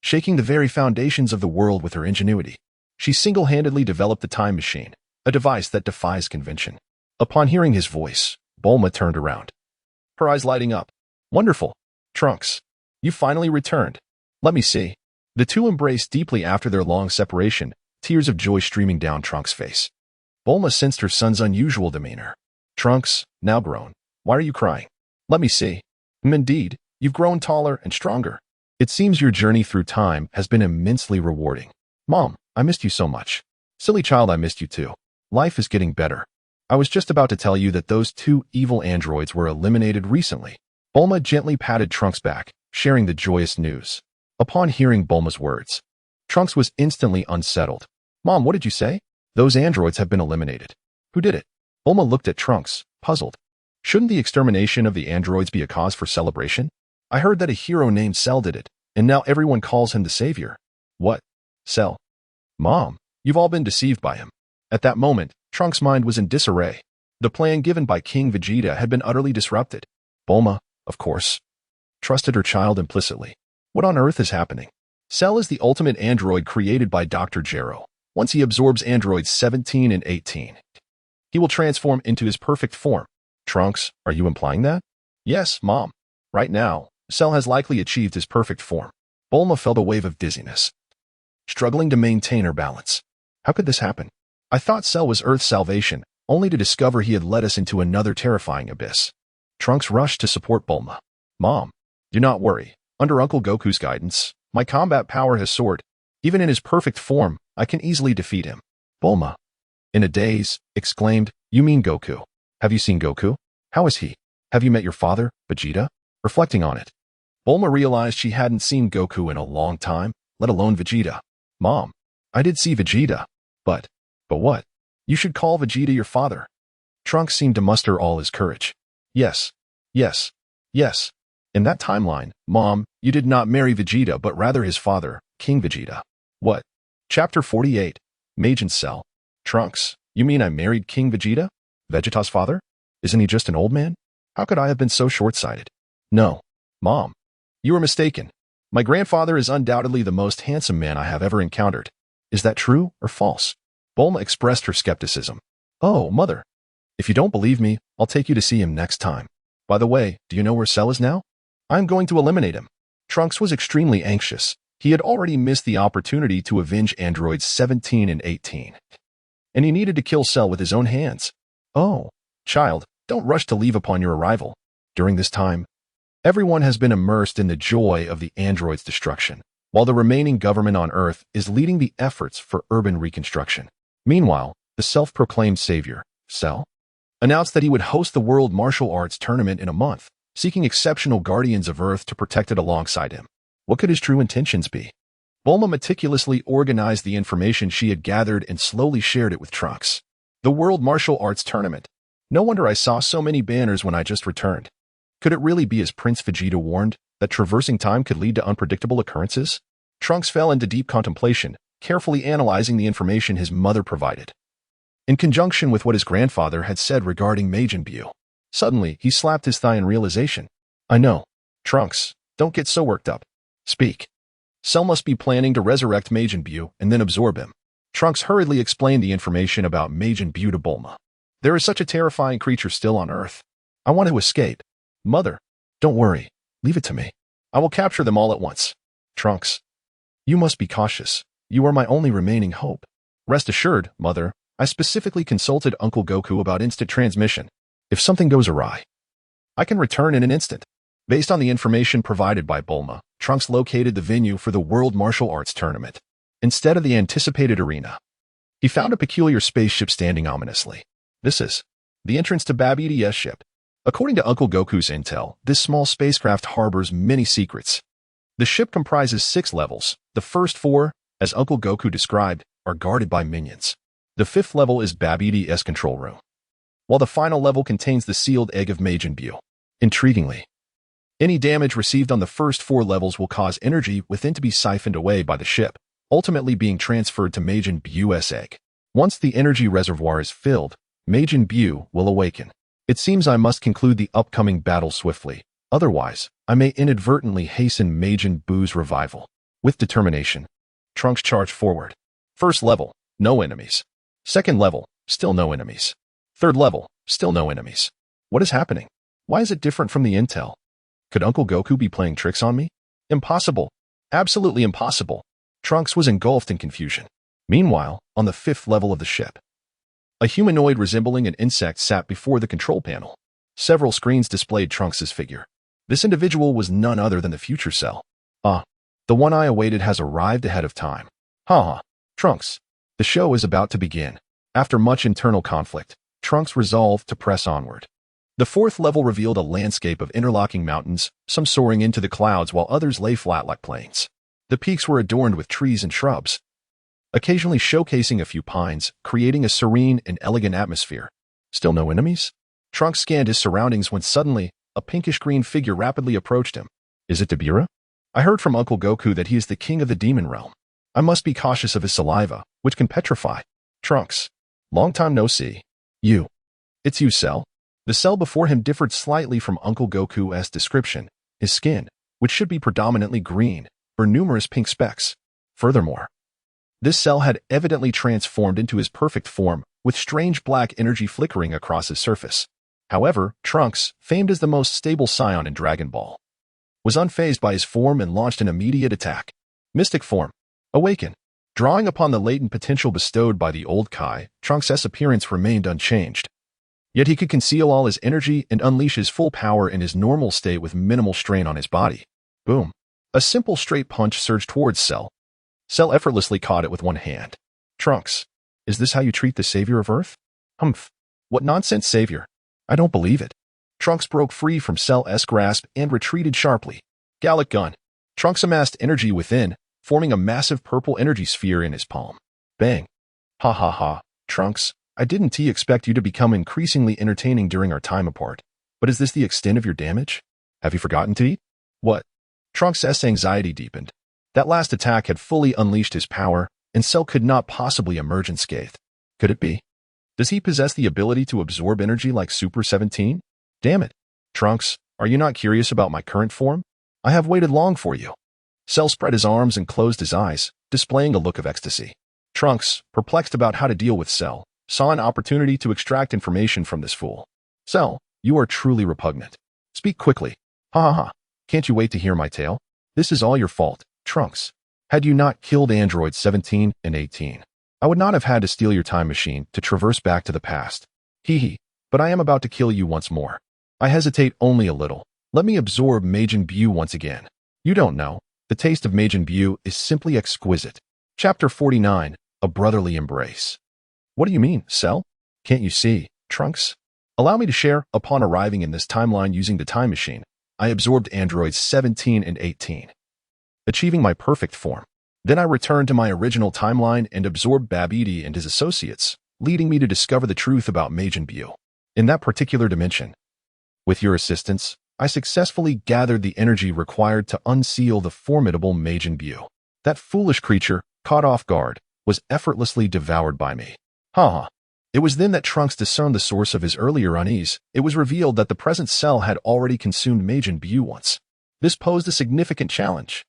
[SPEAKER 1] Shaking the very foundations of the world with her ingenuity, she single-handedly developed the time machine, a device that defies convention. Upon hearing his voice, Bulma turned around, her eyes lighting up. Wonderful. Trunks, you finally returned. Let me see. The two embraced deeply after their long separation, tears of joy streaming down Trunks' face. Bulma sensed her son's unusual demeanor. Trunks, now grown, why are you crying? Let me see. Indeed, you've grown taller and stronger. It seems your journey through time has been immensely rewarding. Mom, I missed you so much. Silly child, I missed you too. Life is getting better. I was just about to tell you that those two evil androids were eliminated recently. Bulma gently patted Trunks' back, sharing the joyous news. Upon hearing Bulma's words, Trunks was instantly unsettled. Mom, what did you say? Those androids have been eliminated. Who did it? Bulma looked at Trunks, puzzled. Shouldn't the extermination of the androids be a cause for celebration? I heard that a hero named Cell did it, and now everyone calls him the savior. What? Cell? Mom, you've all been deceived by him. At that moment, Trunks' mind was in disarray. The plan given by King Vegeta had been utterly disrupted. Bulma, of course, trusted her child implicitly. What on earth is happening? Cell is the ultimate android created by Dr. Gero. Once he absorbs androids 17 and 18, he will transform into his perfect form. Trunks, are you implying that? Yes, Mom. Right now, Cell has likely achieved his perfect form. Bulma felt a wave of dizziness, struggling to maintain her balance. How could this happen? I thought Cell was Earth's salvation, only to discover he had led us into another terrifying abyss. Trunks rushed to support Bulma. Mom, do not worry. Under Uncle Goku's guidance, my combat power has soared. Even in his perfect form, I can easily defeat him. Bulma, in a daze, exclaimed, You mean Goku? Have you seen Goku? How is he? Have you met your father, Vegeta? Reflecting on it, Bulma realized she hadn't seen Goku in a long time, let alone Vegeta. Mom, I did see Vegeta. But what? You should call Vegeta your father. Trunks seemed to muster all his courage. Yes. In that timeline, Mom, you did not marry Vegeta but rather his father, King Vegeta. What? Chapter 48. Majin Cell. Trunks, you mean I married King Vegeta? Vegeta's father? Isn't he just an old man? How could I have been so short-sighted? No. Mom, you are mistaken. My grandfather is undoubtedly the most handsome man I have ever encountered. Is that true or false? Bulma expressed her skepticism. Oh, Mother. If you don't believe me, I'll take you to see him next time. By the way, do you know where Cell is now? I'm going to eliminate him. Trunks was extremely anxious. He had already missed the opportunity to avenge androids 17 and 18. And he needed to kill Cell with his own hands. Oh, child, don't rush to leave upon your arrival. During this time, everyone has been immersed in the joy of the androids' destruction, while the remaining government on Earth is leading the efforts for urban reconstruction. Meanwhile, the self-proclaimed savior, Cell, announced that he would host the World Martial Arts Tournament in a month, seeking exceptional guardians of Earth to protect it alongside him. What could his true intentions be? Bulma meticulously organized the information she had gathered and slowly shared it with Trunks. The World Martial Arts Tournament. No wonder I saw so many banners when I just returned. Could it really be as Prince Vegeta warned, that traversing time could lead to unpredictable occurrences? Trunks fell into deep contemplation, carefully analyzing the information his mother provided, in conjunction with what his grandfather had said regarding Majin Buu. Suddenly, he slapped his thigh in realization. I know. Trunks, don't get so worked up. Speak. Cell must be planning to resurrect Majin Buu and then absorb him. Trunks hurriedly explained the information about Majin Buu to Bulma. There is such a terrifying creature still on Earth. I want to escape. Mother, don't worry. Leave it to me. I will capture them all at once. Trunks, you must be cautious. You are my only remaining hope. Rest assured, Mother, I specifically consulted Uncle Goku about instant transmission. If something goes awry, I can return in an instant. Based on the information provided by Bulma, Trunks located the venue for the World Martial Arts Tournament. Instead of the anticipated arena, he found a peculiar spaceship standing ominously. This is the entrance to Babidi ship. According to Uncle Goku's intel, this small spacecraft harbors many secrets. The ship comprises 6 levels. The first 4, as Uncle Goku described, are guarded by minions. The 5th level is Babidi's control room, while the final level contains the sealed egg of Majin Buu. Intriguingly, any damage received on the first 4 levels will cause energy within to be siphoned away by the ship, ultimately being transferred to Majin Buu's egg. Once the energy reservoir is filled, Majin Buu will awaken. It seems I must conclude the upcoming battle swiftly. Otherwise, I may inadvertently hasten Majin Buu's revival. With determination, Trunks charged forward. First level, no enemies. Second level, still no enemies. Third level, still no enemies. What is happening? Why is it different from the intel? Could Uncle Goku be playing tricks on me? Impossible. Absolutely impossible. Trunks was engulfed in confusion. Meanwhile, on the 5th level of the ship, a humanoid resembling an insect sat before the control panel. Several screens displayed Trunks' figure. This individual was none other than the future Cell. The one I awaited has arrived ahead of time. Trunks. The show is about to begin. After much internal conflict, Trunks resolved to press onward. The 4th level revealed a landscape of interlocking mountains, some soaring into the clouds while others lay flat like plains. The peaks were adorned with trees and shrubs, occasionally showcasing a few pines, creating a serene and elegant atmosphere. Still no enemies? Trunks scanned his surroundings when suddenly, a pinkish-green figure rapidly approached him. Is it Dabura? I heard from Uncle Goku that he is the king of the demon realm. I must be cautious of his saliva, which can petrify. Trunks. Long time no see. You. It's you, Cell. The Cell before him differed slightly from Uncle Goku's description. His skin, which should be predominantly green, bore numerous pink specks. Furthermore, this Cell had evidently transformed into his perfect form, with strange black energy flickering across his surface. However, Trunks, famed as the most stable scion in Dragon Ball, was unfazed by his form and launched an immediate attack. Mystic form. Awaken. Drawing upon the latent potential bestowed by the old Kai, Trunks' appearance remained unchanged. Yet he could conceal all his energy and unleash his full power in his normal state with minimal strain on his body. Boom. A simple straight punch surged towards Cell. Cell effortlessly caught it with one hand. Trunks. Is this how you treat the savior of Earth? Humph. What nonsense, savior. I don't believe it. Trunks broke free from Cell's grasp and retreated sharply. Gallic gun. Trunks amassed energy within, forming a massive purple energy sphere in his palm. Bang. Ha ha ha. Trunks, I didn't expect you to become increasingly entertaining during our time apart. But is this the extent of your damage? Have you forgotten to eat? What? Trunks' anxiety deepened. That last attack had fully unleashed his power, and Cell could not possibly emerge unscathed. Could it be? Does he possess the ability to absorb energy like Super 17? Damn it. Trunks, are you not curious about my current form? I have waited long for you. Cell spread his arms and closed his eyes, displaying a look of ecstasy. Trunks, perplexed about how to deal with Cell, saw an opportunity to extract information from this fool. Cell, you are truly repugnant. Speak quickly. Ha ha ha. Can't you wait to hear my tale? This is all your fault, Trunks. Had you not killed androids 17 and 18, I would not have had to steal your time machine to traverse back to the past. Hee hee, but I am about to kill you once more. I hesitate only a little. Let me absorb Majin Buu once again. You don't know. The taste of Majin Buu is simply exquisite. Chapter 49, A Brotherly Embrace. What do you mean, Cell? Can't you see, Trunks? Allow me to share, upon arriving in this timeline using the time machine, I absorbed androids 17 and 18, achieving my perfect form. Then I returned to my original timeline and absorbed Babidi and his associates, leading me to discover the truth about Majin Buu. In that particular dimension, with your assistance, I successfully gathered the energy required to unseal the formidable Majin Buu. That foolish creature, caught off guard, was effortlessly devoured by me. Ha! It was then that Trunks discerned the source of his earlier unease. It was revealed that the present Cell had already consumed Majin Buu once. This posed a significant challenge.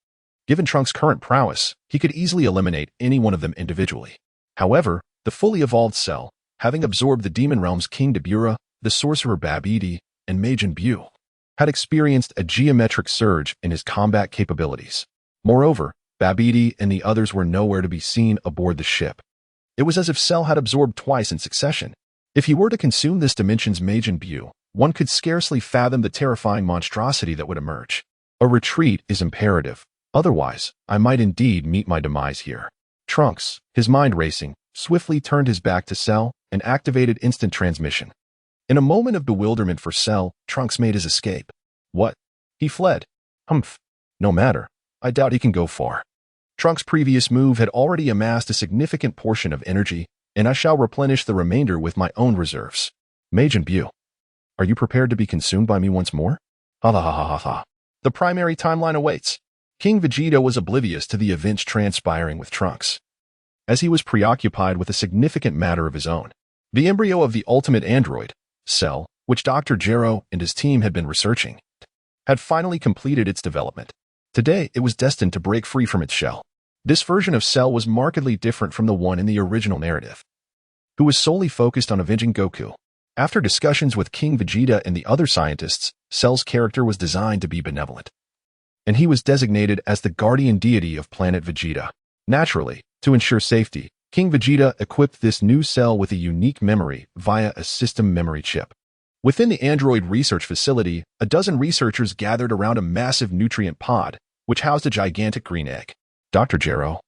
[SPEAKER 1] Given Trunks' current prowess, he could easily eliminate any one of them individually. However, the fully evolved Cell, having absorbed the Demon Realm's King Dabura, the Sorcerer Babidi, and Majin Buu, had experienced a geometric surge in his combat capabilities. Moreover, Babidi and the others were nowhere to be seen aboard the ship. It was as if Cell had absorbed twice in succession. If he were to consume this dimension's Majin Buu, one could scarcely fathom the terrifying monstrosity that would emerge. A retreat is imperative. Otherwise, I might indeed meet my demise here. Trunks, his mind racing, swiftly turned his back to Cell and activated instant transmission. In a moment of bewilderment for Cell, Trunks made his escape. What? He fled. Humph. No matter. I doubt he can go far. Trunks' previous move had already amassed a significant portion of energy, and I shall replenish the remainder with my own reserves. Majin Buu, are you prepared to be consumed by me once more? Ha ha ha ha ha. The primary timeline awaits. King Vegeta was oblivious to the events transpiring with Trunks, as he was preoccupied with a significant matter of his own. The embryo of the ultimate android, Cell, which Dr. Gero and his team had been researching, had finally completed its development. Today, it was destined to break free from its shell. This version of Cell was markedly different from the one in the original narrative, who was solely focused on avenging Goku. After discussions with King Vegeta and the other scientists, Cell's character was designed to be benevolent, and he was designated as the guardian deity of planet Vegeta. Naturally, to ensure safety, King Vegeta equipped this new Cell with a unique memory via a system memory chip. Within the android research facility, a dozen researchers gathered around a massive nutrient pod, which housed a gigantic green egg. Dr. Gero,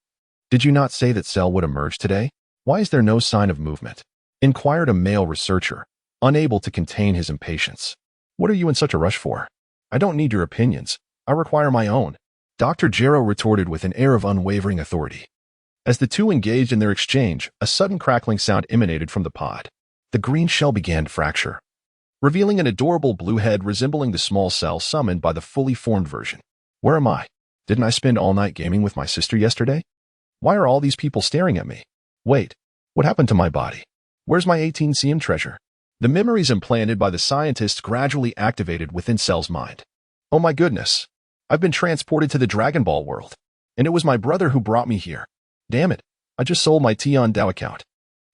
[SPEAKER 1] did you not say that Cell would emerge today? Why is there no sign of movement? Inquired a male researcher, unable to contain his impatience. What are you in such a rush for? I don't need your opinions. I require my own. Dr. Gero retorted with an air of unwavering authority. As the two engaged in their exchange, a sudden crackling sound emanated from the pod. The green shell began to fracture, revealing an adorable blue head resembling the small Cell summoned by the fully formed version. Where am I? Didn't I spend all night gaming with my sister yesterday? Why are all these people staring at me? Wait, what happened to my body? Where's my 18 cm treasure? The memories implanted by the scientists gradually activated within Cell's mind. Oh my goodness, I've been transported to the Dragon Ball world, and it was my brother who brought me here. Damn it, I just sold my Tian Dao account.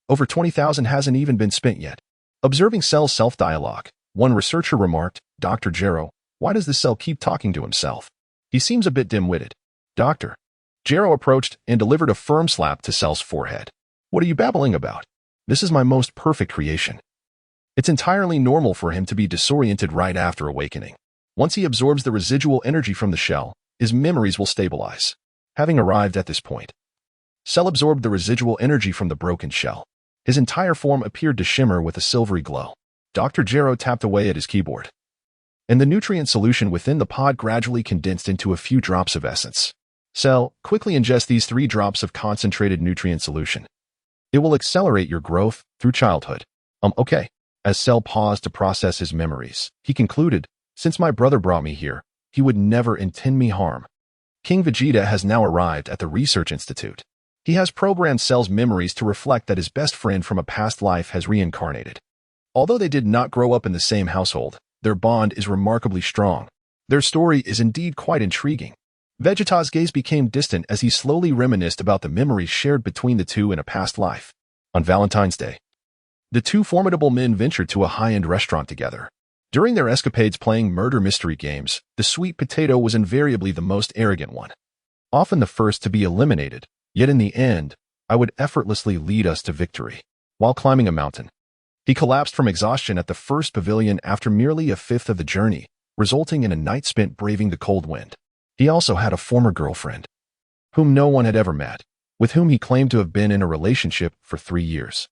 [SPEAKER 1] Over 20,000 hasn't even been spent yet. Observing Cell's self-dialogue, one researcher remarked, Dr. Gero, why does this Cell keep talking to himself? He seems a bit dim-witted. Doctor. Gero approached and delivered a firm slap to Cell's forehead. What are you babbling about? This is my most perfect creation. It's entirely normal for him to be disoriented right after awakening. Once he absorbs the residual energy from the shell, his memories will stabilize. Having arrived at this point, Cell absorbed the residual energy from the broken shell. His entire form appeared to shimmer with a silvery glow. Dr. Gero tapped away at his keyboard, and the nutrient solution within the pod gradually condensed into a few drops of essence. Cell, quickly ingest these 3 drops of concentrated nutrient solution. It will accelerate your growth through childhood. Okay. As Cell paused to process his memories, he concluded, since my brother brought me here, he would never intend me harm. King Vegeta has now arrived at the Research Institute. He has programmed Cell's memories to reflect that his best friend from a past life has reincarnated. Although they did not grow up in the same household, their bond is remarkably strong. Their story is indeed quite intriguing. Vegeta's gaze became distant as he slowly reminisced about the memories shared between the two in a past life. On Valentine's Day, the two formidable men ventured to a high-end restaurant together. During their escapades playing murder mystery games, the sweet potato was invariably the most arrogant one, often the first to be eliminated. Yet in the end, I would effortlessly lead us to victory. While climbing a mountain, he collapsed from exhaustion at the first pavilion after merely a fifth of the journey, resulting in a night spent braving the cold wind. He also had a former girlfriend, whom no one had ever met, with whom he claimed to have been in a relationship for 3 years.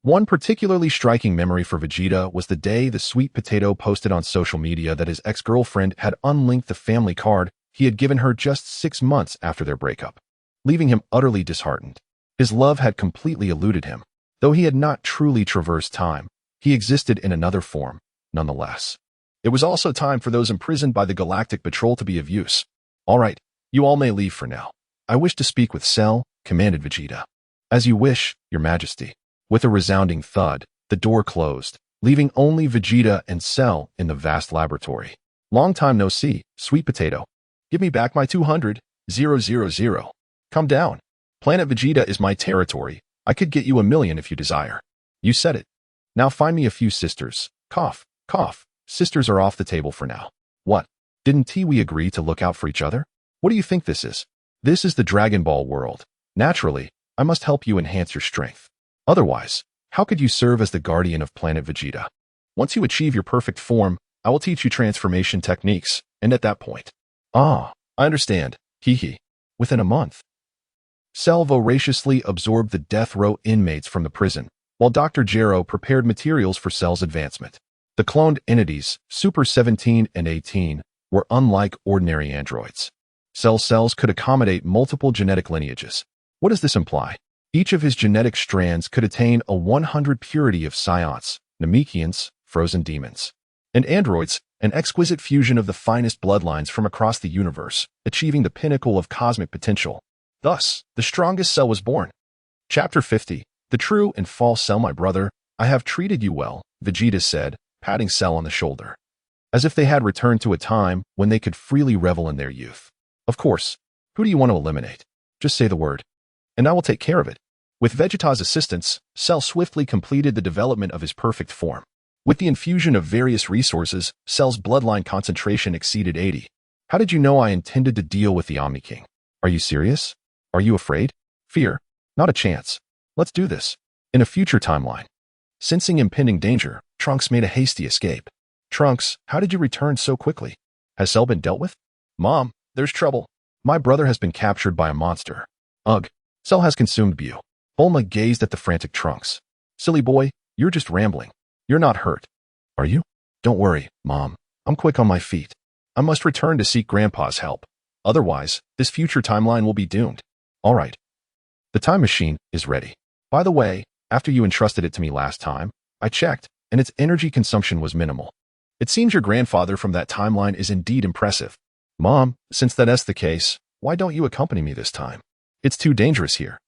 [SPEAKER 1] One particularly striking memory for Vegeta was the day the sweet potato posted on social media that his ex-girlfriend had unlinked the family card he had given her just 6 months after their breakup, leaving him utterly disheartened. His love had completely eluded him. Though he had not truly traversed time, he existed in another form, nonetheless. It was also time for those imprisoned by the Galactic Patrol to be of use. All right, you all may leave for now. I wish to speak with Cell, commanded Vegeta. As you wish, Your Majesty. With a resounding thud, the door closed, leaving only Vegeta and Cell in the vast laboratory. Long time no see, sweet potato. Give me back my 200,000. Come down. Planet Vegeta is my territory. I could get you 1,000,000 if you desire. You said it. Now find me a few sisters. Cough, cough. Sisters are off the table for now. What? Didn't we agree to look out for each other? What do you think this is? This is the Dragon Ball world. Naturally, I must help you enhance your strength. Otherwise, how could you serve as the guardian of Planet Vegeta? Once you achieve your perfect form, I will teach you transformation techniques, and at that point. Ah, I understand. Hee. Within a month. Cell voraciously absorbed the death row inmates from the prison, while Dr. Gero prepared materials for Cell's advancement. The cloned entities, Super 17 and 18, were unlike ordinary androids. Cell's cells could accommodate multiple genetic lineages. What does this imply? Each of his genetic strands could attain a 100 purity of Psions, Namekians, frozen demons, and androids, an exquisite fusion of the finest bloodlines from across the universe, achieving the pinnacle of cosmic potential. Thus, the strongest Cell was born. Chapter 50. The True and False Cell. My brother, I have treated you well, Vegeta said, patting Cell on the shoulder. as if they had returned to a time when they could freely revel in their youth. Of course, who do you want to eliminate? Just say the word, and I will take care of it. With Vegeta's assistance, Cell swiftly completed the development of his perfect form. With the infusion of various resources, Cell's bloodline concentration exceeded 80. How did you know I intended to deal with the Omni King? Are you serious? Are you afraid? Fear? Not a chance. Let's do this. In a future timeline. Sensing impending danger, Trunks made a hasty escape. Trunks, how did you return so quickly? Has Cell been dealt with? Mom, there's trouble. My brother has been captured by a monster. Ugh. Cell has consumed Bu. Bulma gazed at the frantic Trunks. Silly boy, you're just rambling. You're not hurt. Are you? Don't worry, Mom. I'm quick on my feet. I must return to seek Grandpa's help. Otherwise, this future timeline will be doomed. All right. The time machine is ready. By the way, after you entrusted it to me last time, I checked, and its energy consumption was minimal. It seems your grandfather from that timeline is indeed impressive. Mom, since that's the case, why don't you accompany me this time? It's too dangerous here.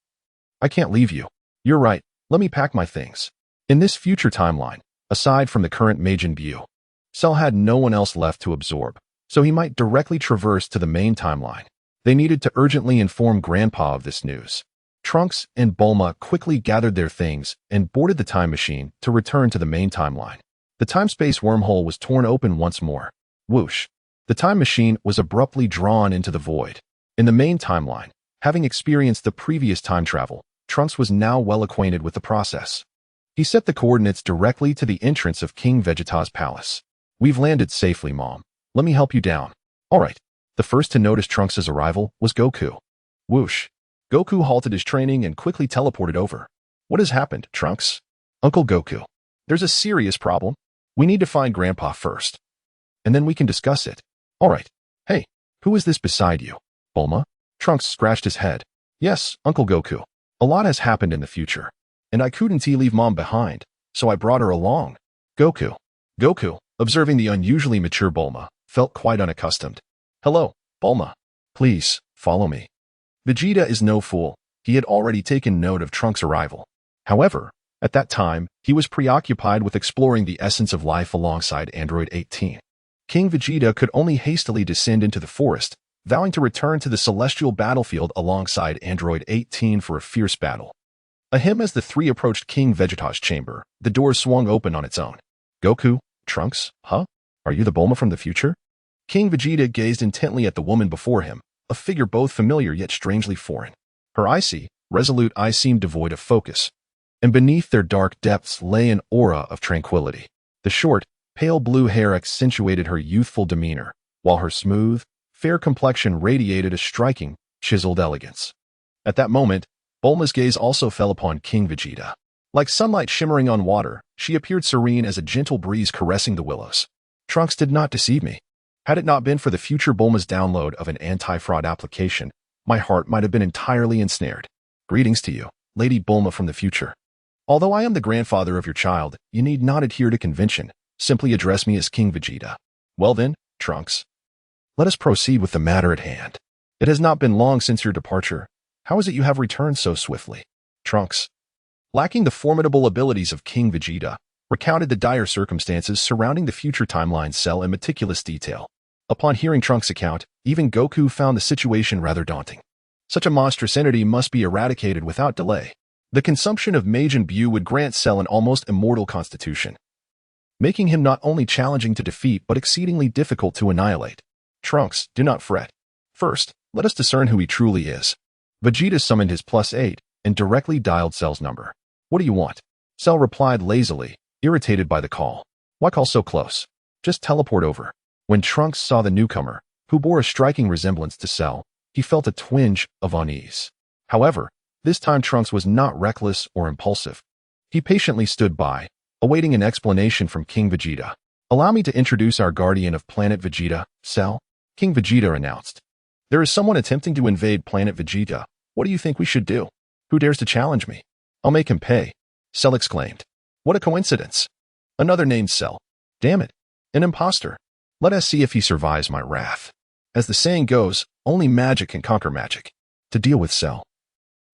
[SPEAKER 1] I can't leave you. You're right. Let me pack my things. In this future timeline, aside from the current Majin Bu, Cell had no one else left to absorb, so he might directly traverse to the main timeline. They needed to urgently inform Grandpa of this news. Trunks and Bulma quickly gathered their things and boarded the time machine to return to the main timeline. The time-space wormhole was torn open once more. Whoosh. The time machine was abruptly drawn into the void. In the main timeline, having experienced the previous time travel, Trunks was now well acquainted with the process. He set the coordinates directly to the entrance of King Vegeta's palace. We've landed safely, Mom. Let me help you down. All right. The first to notice Trunks' arrival was Goku. Whoosh. Goku halted his training and quickly teleported over. What has happened, Trunks? Uncle Goku. There's a serious problem. We need to find Grandpa first. And then we can discuss it. All right. Hey, who is this beside you? Bulma? Trunks scratched his head. Yes, Uncle Goku. A lot has happened in the future. And I couldn't leave Mom behind, so I brought her along. Goku. Goku, observing the unusually mature Bulma, felt quite unaccustomed. Hello, Bulma. Please, follow me. Vegeta is no fool. He had already taken note of Trunks' arrival. However, at that time, he was preoccupied with exploring the essence of life alongside Android 18. King Vegeta could only hastily descend into the forest, vowing to return to the celestial battlefield alongside Android 18 for a fierce battle. Ahem, as the three approached King Vegeta's chamber, the door swung open on its own. Goku? Trunks? Huh? Are you the Bulma from the future? King Vegeta gazed intently at the woman before him, a figure both familiar yet strangely foreign. Her icy, resolute eyes seemed devoid of focus, and beneath their dark depths lay an aura of tranquility. The short, pale blue hair accentuated her youthful demeanor, while her smooth, fair complexion radiated a striking, chiseled elegance. At that moment, Bulma's gaze also fell upon King Vegeta. Like sunlight shimmering on water, she appeared serene as a gentle breeze caressing the willows. Trunks did not deceive me. Had it not been for the future Bulma's download of an anti-fraud application, my heart might have been entirely ensnared. Greetings to you, Lady Bulma from the future. Although I am the grandfather of your child, you need not adhere to convention. Simply address me as King Vegeta. Well then, Trunks. Let us proceed with the matter at hand. It has not been long since your departure. How is it you have returned so swiftly? Trunks, lacking the formidable abilities of King Vegeta, recounted the dire circumstances surrounding the future timeline Cell in meticulous detail. Upon hearing Trunks' account, even Goku found the situation rather daunting. Such a monstrous entity must be eradicated without delay. The consumption of Majin Bu would grant Cell an almost immortal constitution, making him not only challenging to defeat but exceedingly difficult to annihilate. Trunks, do not fret. First, let us discern who he truly is. Vegeta summoned his +8 and directly dialed Cell's number. What do you want? Cell replied lazily, irritated by the call. Why call so close? Just teleport over. When Trunks saw the newcomer, who bore a striking resemblance to Cell, he felt a twinge of unease. However, this time Trunks was not reckless or impulsive. He patiently stood by, awaiting an explanation from King Vegeta. Allow me to introduce our guardian of Planet Vegeta, Cell, King Vegeta announced. There is someone attempting to invade Planet Vegeta. What do you think we should do? Who dares to challenge me? I'll make him pay, Cell exclaimed. What a coincidence. Another named Cell. Damn it. An imposter. Let us see if he survives my wrath. As the saying goes, only magic can conquer magic. To deal with Cell,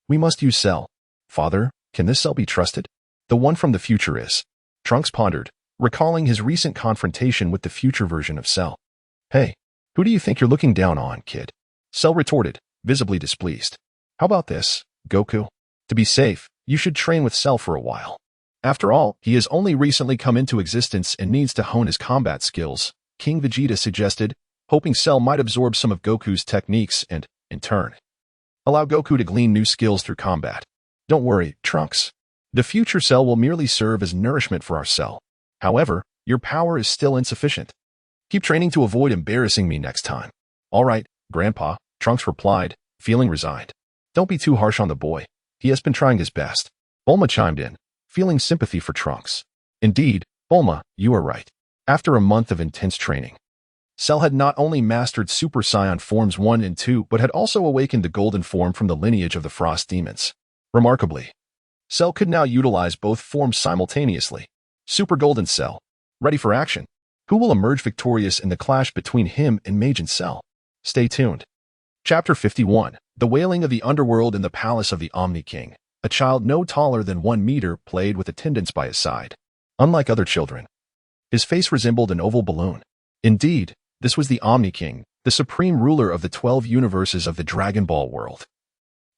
[SPEAKER 1] we must use Cell. Father, can this Cell be trusted? The one from the future is. Trunks pondered, recalling his recent confrontation with the future version of Cell. "Hey, who do you think you're looking down on, kid?" Cell retorted, visibly displeased. "How about this, Goku? To be safe, you should train with Cell for a while. After all, he has only recently come into existence and needs to hone his combat skills," King Vegeta suggested, hoping Cell might absorb some of Goku's techniques and, in turn, allow Goku to glean new skills through combat. "Don't worry, Trunks. The future Cell will merely serve as nourishment for our Cell. However, your power is still insufficient. Keep training to avoid embarrassing me next time." "All right, Grandpa," Trunks replied, feeling resigned. "Don't be too harsh on the boy. He has been trying his best." Bulma chimed in, feeling sympathy for Trunks. "Indeed, Bulma, you are right." After a month of intense training, Cell had not only mastered Super Saiyan Forms 1 and 2, but had also awakened the Golden Form from the lineage of the Frost Demons. Remarkably, Cell could now utilize both forms simultaneously. Super Golden Cell, ready for action. Who will emerge victorious in the clash between him and Majin Cell? Stay tuned. Chapter 51, The Wailing of the Underworld in the Palace of the Omni King. A child no taller than 1 meter played with attendants by his side. Unlike other children, his face resembled an oval balloon. Indeed, this was the Omni King, the supreme ruler of the 12 universes of the Dragon Ball world,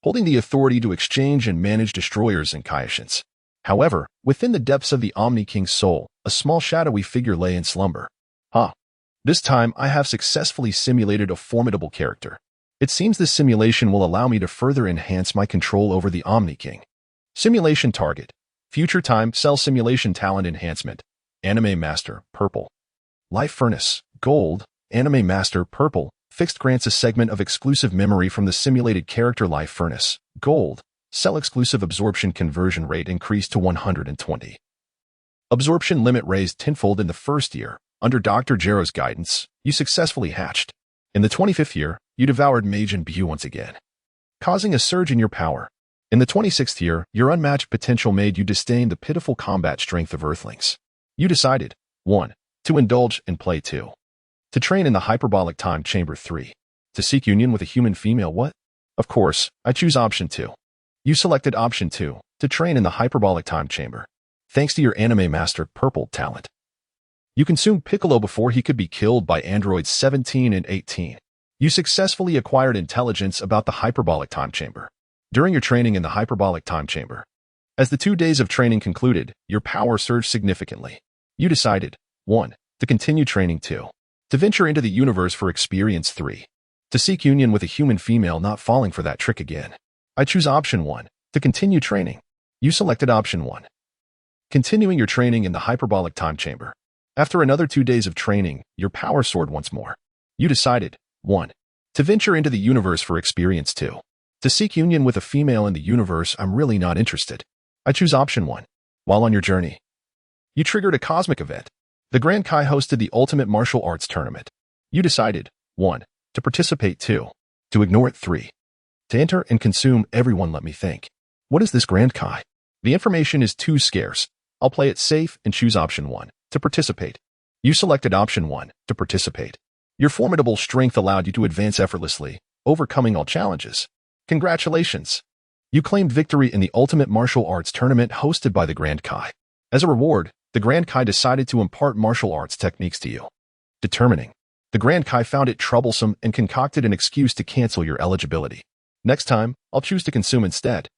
[SPEAKER 1] holding the authority to exchange and manage destroyers and Kaioshins. However, within the depths of the Omni King's soul, a small shadowy figure lay in slumber. This time I have successfully simulated a formidable character. It seems this simulation will allow me to further enhance my control over the Omni King. Simulation target. Future time Cell simulation talent enhancement. Anime Master, purple. Life Furnace, gold. Anime Master, purple. Fixed grants a segment of exclusive memory from the simulated character Life Furnace, gold. Cell exclusive absorption conversion rate increased to 120. Absorption limit raised tenfold in the first year. Under Dr. Gero's guidance, you successfully hatched. In the 25th year, you devoured Majin Buu once again, causing a surge in your power. In the 26th year, your unmatched potential made you disdain the pitiful combat strength of Earthlings. You decided, 1. To indulge and play 2. To train in the hyperbolic time chamber 3. To seek union with a human female what? Of course, I choose option 2. You selected option 2, to train in the hyperbolic time chamber. Thanks to your Anime Master purple talent, you consumed Piccolo before he could be killed by androids 17 and 18. You successfully acquired intelligence about the hyperbolic time chamber during your training in the hyperbolic time chamber. As the 2 days of training concluded, your power surged significantly. You decided, 1. To continue training 2. To venture into the universe for experience 3. To seek union with a human female not falling for that trick again. I choose option 1. To continue training. You selected option 1. Continuing your training in the hyperbolic time chamber. After another 2 days of training, your power soared once more. You decided, 1. To venture into the universe for experience 2. To seek union with a female in the universe I'm really not interested. I choose option 1. While on your journey, you triggered a cosmic event. The Grand Kai hosted the Ultimate Martial Arts Tournament. You decided, 1. To participate 2. To ignore it 3. To enter and consume everyone. Let me think. What is this Grand Kai? The information is too scarce. I'll play it safe and choose option 1. To participate. You selected option 1, to participate. Your formidable strength allowed you to advance effortlessly, overcoming all challenges. Congratulations! You claimed victory in the Ultimate Martial Arts Tournament hosted by the Grand Kai. As a reward, the Grand Kai decided to impart martial arts techniques to you. Determining. The Grand Kai found it troublesome and concocted an excuse to cancel your eligibility. Next time, I'll choose to consume instead.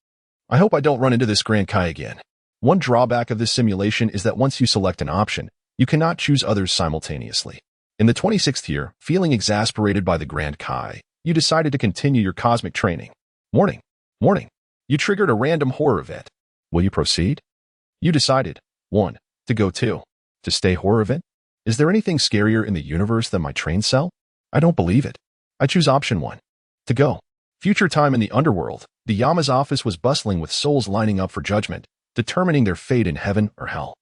[SPEAKER 1] I hope I don't run into this Grand Kai again. One drawback of this simulation is that once you select an option, you cannot choose others simultaneously. In the 26th year, feeling exasperated by the Grand Kai, you decided to continue your cosmic training. Warning! Warning! You triggered a random horror event. Will you proceed? You decided, 1. To go 2. To stay horror event? Is there anything scarier in the universe than my train cell? I don't believe it. I choose option 1. To go. Future time in the underworld, the Yama's office was bustling with souls lining up for judgment, determining their fate in heaven or hell.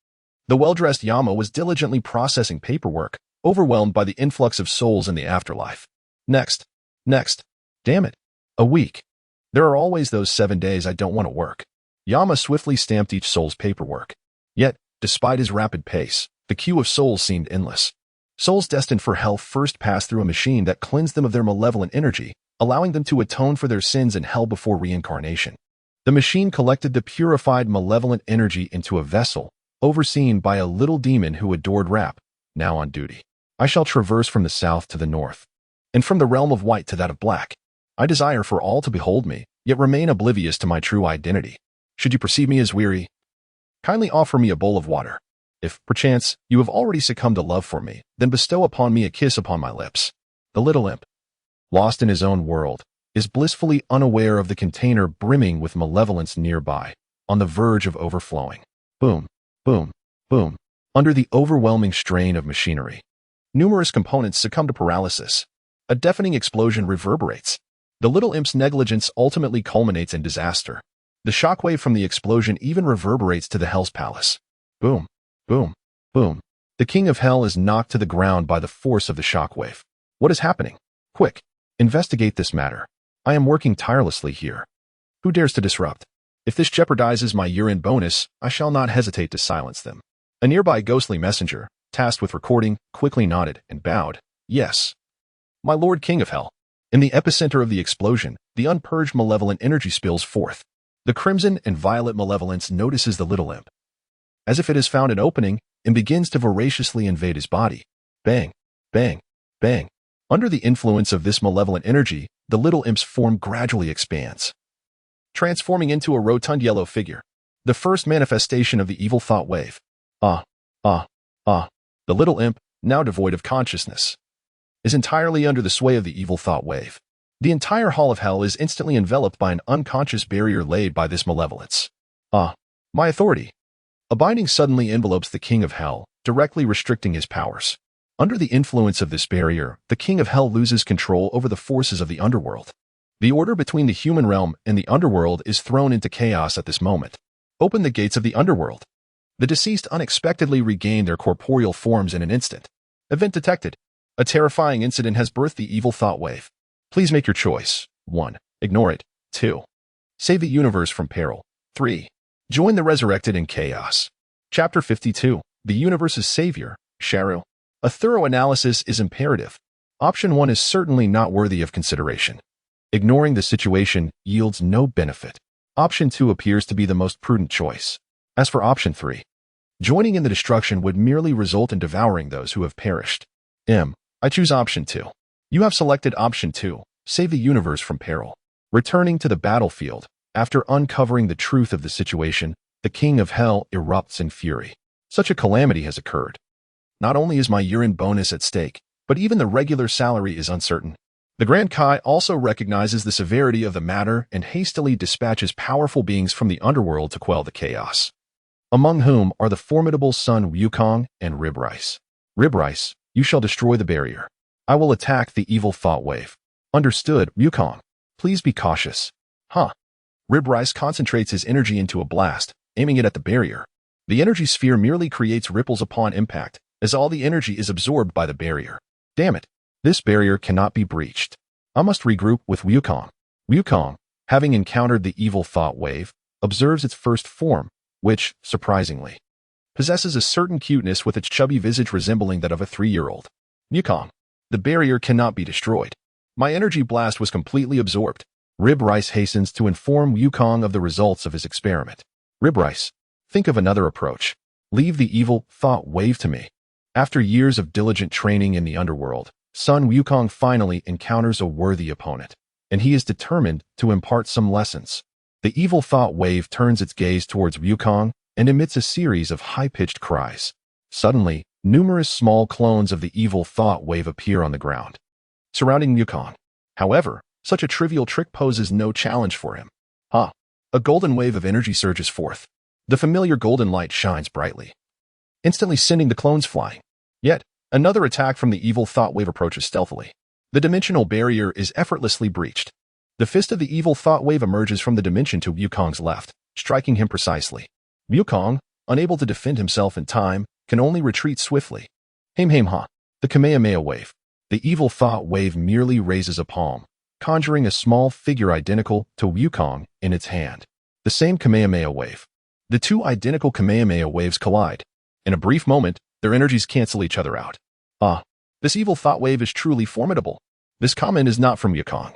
[SPEAKER 1] The well-dressed Yama was diligently processing paperwork, overwhelmed by the influx of souls in the afterlife. Next. Damn it. A week. There are always those 7 days I don't want to work. Yama swiftly stamped each soul's paperwork. Yet, despite his rapid pace, the queue of souls seemed endless. Souls destined for hell first passed through a machine that cleansed them of their malevolent energy, allowing them to atone for their sins in hell before reincarnation. The machine collected the purified malevolent energy into a vessel, overseen by a little demon who adored rap, now on duty. I shall traverse from the south to the north, and from the realm of white to that of black. I desire for all to behold me, yet remain oblivious to my true identity. Should you perceive me as weary, kindly offer me a bowl of water. If, perchance, you have already succumbed to love for me, then bestow upon me a kiss upon my lips. The little imp, lost in his own world, is blissfully unaware of the container brimming with malevolence nearby, on the verge of overflowing. Boom, boom, boom. Under the overwhelming strain of machinery, numerous components succumb to paralysis. A deafening explosion reverberates. The little imp's negligence ultimately culminates in disaster. The shockwave from the explosion even reverberates to the Hell's Palace. Boom, boom, boom. The King of Hell is knocked to the ground by the force of the shockwave. What is happening? Quick, investigate this matter. I am working tirelessly here. Who dares to disrupt? If this jeopardizes my year-end bonus, I shall not hesitate to silence them. A nearby ghostly messenger, tasked with recording, quickly nodded and bowed. Yes. My Lord King of Hell. In the epicenter of the explosion, the unpurged malevolent energy spills forth. The crimson and violet malevolence notices the little imp. As if it has found an opening, and begins to voraciously invade his body. Bang, bang, bang. Under the influence of this malevolent energy, the little imp's form gradually expands, transforming into a rotund yellow figure. The first manifestation of the evil thought wave. The little imp, now devoid of consciousness, is entirely under the sway of the evil thought wave. The entire Hall of Hell is instantly enveloped by an unconscious barrier laid by this malevolence. My authority. A binding suddenly envelopes the King of Hell, directly restricting his powers. Under the influence of this barrier, the King of Hell loses control over the forces of the underworld. The order between the human realm and the underworld is thrown into chaos at this moment. Open the gates of the underworld. The deceased unexpectedly regain their corporeal forms in an instant. Event detected. A terrifying incident has birthed the evil thought wave. Please make your choice. 1. Ignore it. 2. Save the universe from peril. 3. Join the resurrected in chaos. Chapter 52. The Universe's Savior, Sharu. A thorough analysis is imperative. Option 1 is certainly not worthy of consideration. Ignoring the situation yields no benefit. Option 2 appears to be the most prudent choice. As for Option 3, joining in the destruction would merely result in devouring those who have perished. I choose Option 2. You have selected Option 2, save the universe from peril. Returning to the battlefield, after uncovering the truth of the situation, the King of Hell erupts in fury. Such a calamity has occurred. Not only is my year-end bonus at stake, but even the regular salary is uncertain. The Grand Kai also recognizes the severity of the matter and hastily dispatches powerful beings from the underworld to quell the chaos, among whom are the formidable Sun Wukong and Ribrice. Ribrice, you shall destroy the barrier. I will attack the evil thought wave. Understood, Wukong. Please be cautious. Ribrice concentrates his energy into a blast, aiming it at the barrier. The energy sphere merely creates ripples upon impact, as all the energy is absorbed by the barrier. Damn it. This barrier cannot be breached. I must regroup with Wukong. Wukong, having encountered the evil thought wave, observes its first form, which, surprisingly, possesses a certain cuteness with its chubby visage resembling that of a 3-year-old. Wukong, the barrier cannot be destroyed. My energy blast was completely absorbed. Ribrice hastens to inform Wukong of the results of his experiment. Ribrice, think of another approach. Leave the evil thought wave to me. After years of diligent training in the underworld, Sun Wukong finally encounters a worthy opponent, and he is determined to impart some lessons. The evil thought wave turns its gaze towards Wukong and emits a series of high-pitched cries. Suddenly, numerous small clones of the evil thought wave appear on the ground, surrounding Wukong. However, such a trivial trick poses no challenge for him. A golden wave of energy surges forth. The familiar golden light shines brightly, instantly sending the clones flying. Yet, another attack from the evil thought wave approaches stealthily. The dimensional barrier is effortlessly breached. The fist of the evil thought wave emerges from the dimension to Wukong's left, striking him precisely. Wukong, unable to defend himself in time, can only retreat swiftly. The Kamehameha wave. The evil thought wave merely raises a palm, conjuring a small figure identical to Wukong in its hand. The same Kamehameha wave. The two identical Kamehameha waves collide. In a brief moment, their energies cancel each other out. This evil thought wave is truly formidable. This comment is not from Wukong,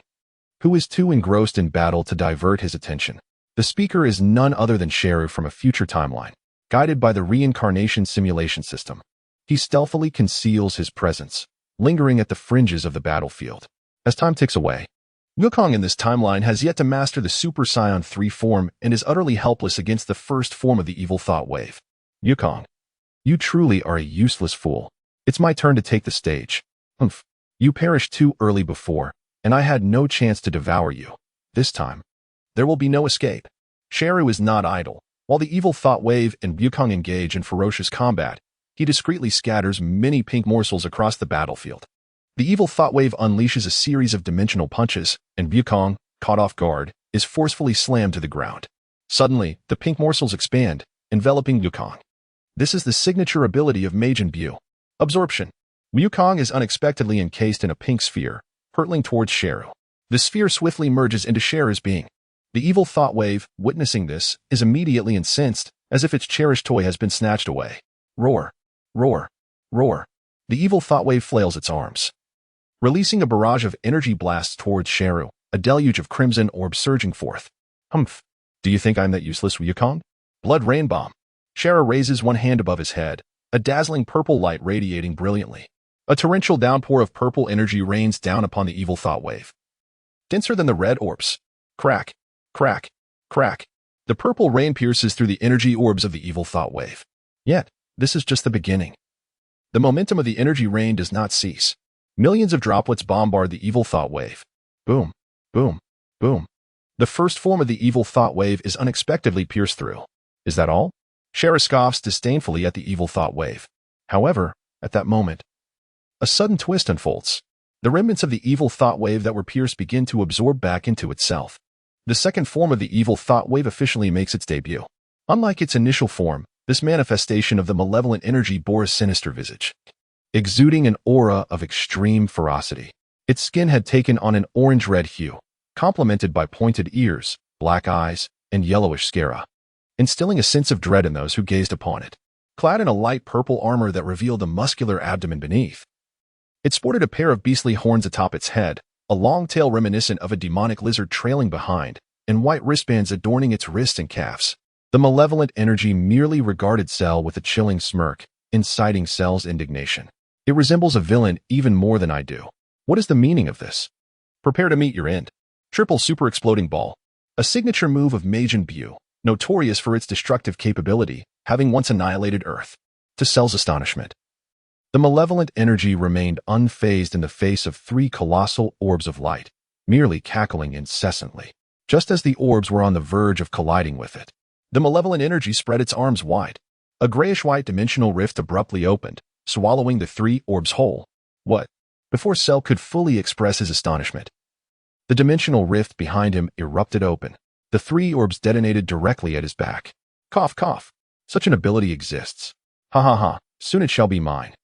[SPEAKER 1] who is too engrossed in battle to divert his attention. The speaker is none other than Sharu from a future timeline. guided by the reincarnation simulation system. He stealthily conceals his presence, lingering at the fringes of the battlefield. As time ticks away, Wukong in this timeline has yet to master the Super Saiyan 3 form and is utterly helpless against the first form of the evil thought wave. Wukong, you truly are a useless fool. It's my turn to take the stage. Humph. You perished too early before, and I had no chance to devour you. This time, there will be no escape. Sheru is not idle. While the evil thought wave and Wukong engage in ferocious combat, he discreetly scatters many pink morsels across the battlefield. The evil thought wave unleashes a series of dimensional punches, and Wukong, caught off guard, is forcefully slammed to the ground. Suddenly, the pink morsels expand, enveloping Wukong. This is the signature ability of Majin Buu. Absorption. Wukong is unexpectedly encased in a pink sphere, hurtling towards Sheru. The sphere swiftly merges into Sheru's being. The evil thought wave, witnessing this, is immediately incensed, as if its cherished toy has been snatched away. Roar. Roar. Roar. The evil thought wave flails its arms, releasing a barrage of energy blasts towards Sheru, a deluge of crimson orbs surging forth. Humph. Do you think I'm that useless, Wukong? Blood rain bomb. Sheru raises one hand above his head, a dazzling purple light radiating brilliantly. A torrential downpour of purple energy rains down upon the evil thought wave. Denser than the red orbs. Crack. Crack. Crack. The purple rain pierces through the energy orbs of the evil thought wave. Yet, this is just the beginning. The momentum of the energy rain does not cease. Millions of droplets bombard the evil thought wave. Boom. Boom. Boom. The first form of the evil thought wave is unexpectedly pierced through. Is that all? Sheru scoffs disdainfully at the evil thought wave. However, at that moment, a sudden twist unfolds. The remnants of the evil thought wave that were pierced begin to absorb back into itself. The second form of the evil thought wave officially makes its debut. Unlike its initial form, this manifestation of the malevolent energy bore a sinister visage, exuding an aura of extreme ferocity. Its skin had taken on an orange-red hue, complemented by pointed ears, black eyes, and yellowish sclera, instilling a sense of dread in those who gazed upon it. Clad in a light purple armor that revealed a muscular abdomen beneath, it sported a pair of beastly horns atop its head, a long tail reminiscent of a demonic lizard trailing behind, and white wristbands adorning its wrists and calves. The malevolent energy merely regarded Cell with a chilling smirk, inciting Cell's indignation. It resembles a villain even more than I do. What is the meaning of this? Prepare to meet your end. Triple Super Exploding Ball. A signature move of Majin Buu, notorious for its destructive capability, having once annihilated Earth. To Cell's astonishment, the malevolent energy remained unfazed in the face of 3 colossal orbs of light, merely cackling incessantly. Just as the orbs were on the verge of colliding with it, the malevolent energy spread its arms wide. A grayish-white dimensional rift abruptly opened, swallowing the 3 orbs whole. What? Before Cell could fully express his astonishment, the dimensional rift behind him erupted open. The 3 orbs detonated directly at his back. Cough, cough. Such an ability exists. Ha ha ha. Soon it shall be mine.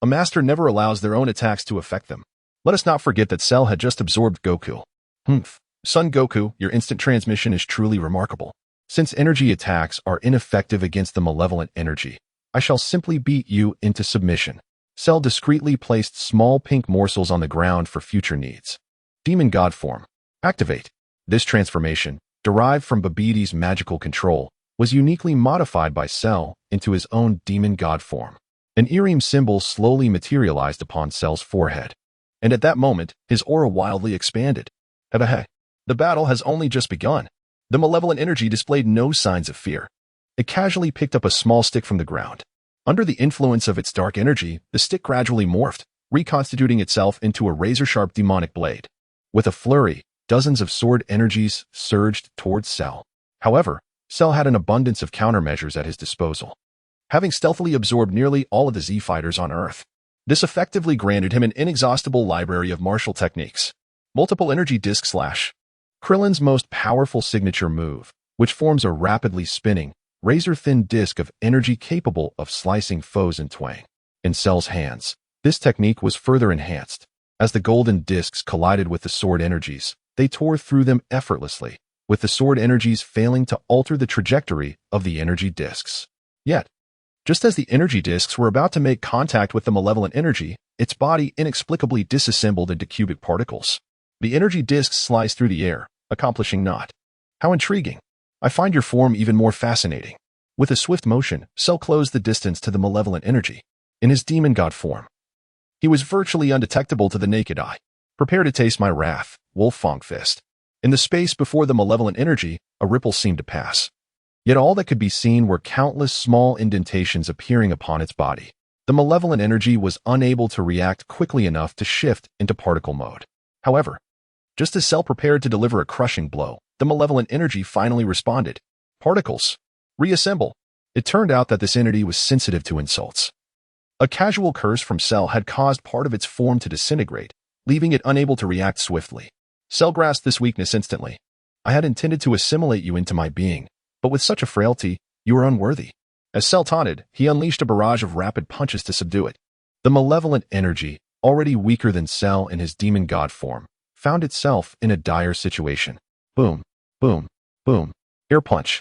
[SPEAKER 1] A master never allows their own attacks to affect them. Let us not forget that Cell had just absorbed Goku. Humph. Son Goku, your instant transmission is truly remarkable. Since energy attacks are ineffective against the malevolent energy, I shall simply beat you into submission. Cell discreetly placed small pink morsels on the ground for future needs. Demon God Form. Activate. This transformation, derived from Babbidi's magical control, was uniquely modified by Cell into his own Demon God Form. An Erim symbol slowly materialized upon Cell's forehead, and at that moment, his aura wildly expanded. Hey, the battle has only just begun. The malevolent energy displayed no signs of fear. It casually picked up a small stick from the ground. Under the influence of its dark energy, the stick gradually morphed, reconstituting itself into a razor-sharp demonic blade. With a flurry, dozens of sword energies surged towards Cell. However, Cell had an abundance of countermeasures at his disposal, having stealthily absorbed nearly all of the Z-fighters on Earth. This effectively granted him an inexhaustible library of martial techniques. Multiple energy disc slash. Krillin's most powerful signature move, which forms a rapidly spinning, razor-thin disc of energy capable of slicing foes in twain. In Cell's hands, this technique was further enhanced. As the golden discs collided with the sword energies, they tore through them effortlessly, with the sword energies failing to alter the trajectory of the energy discs. Yet, just as the energy discs were about to make contact with the malevolent energy, its body inexplicably disassembled into cubic particles. The energy discs sliced through the air, accomplishing naught. How intriguing. I find your form even more fascinating. With a swift motion, Cell closed the distance to the malevolent energy. In his demon god form, he was virtually undetectable to the naked eye. Prepare to taste my wrath, Wolfang Fist. In the space before the malevolent energy, a ripple seemed to pass. Yet all that could be seen were countless small indentations appearing upon its body. The malevolent energy was unable to react quickly enough to shift into particle mode. However, just as Cell prepared to deliver a crushing blow, the malevolent energy finally responded. Particles. Reassemble. It turned out that this entity was sensitive to insults. A casual curse from Cell had caused part of its form to disintegrate, leaving it unable to react swiftly. Cell grasped this weakness instantly. I had intended to assimilate you into my being, but with such a frailty, you are unworthy. As Cell taunted, he unleashed a barrage of rapid punches to subdue it. The malevolent energy, already weaker than Cell in his demon god form, found itself in a dire situation. Boom, boom, boom. Air punch.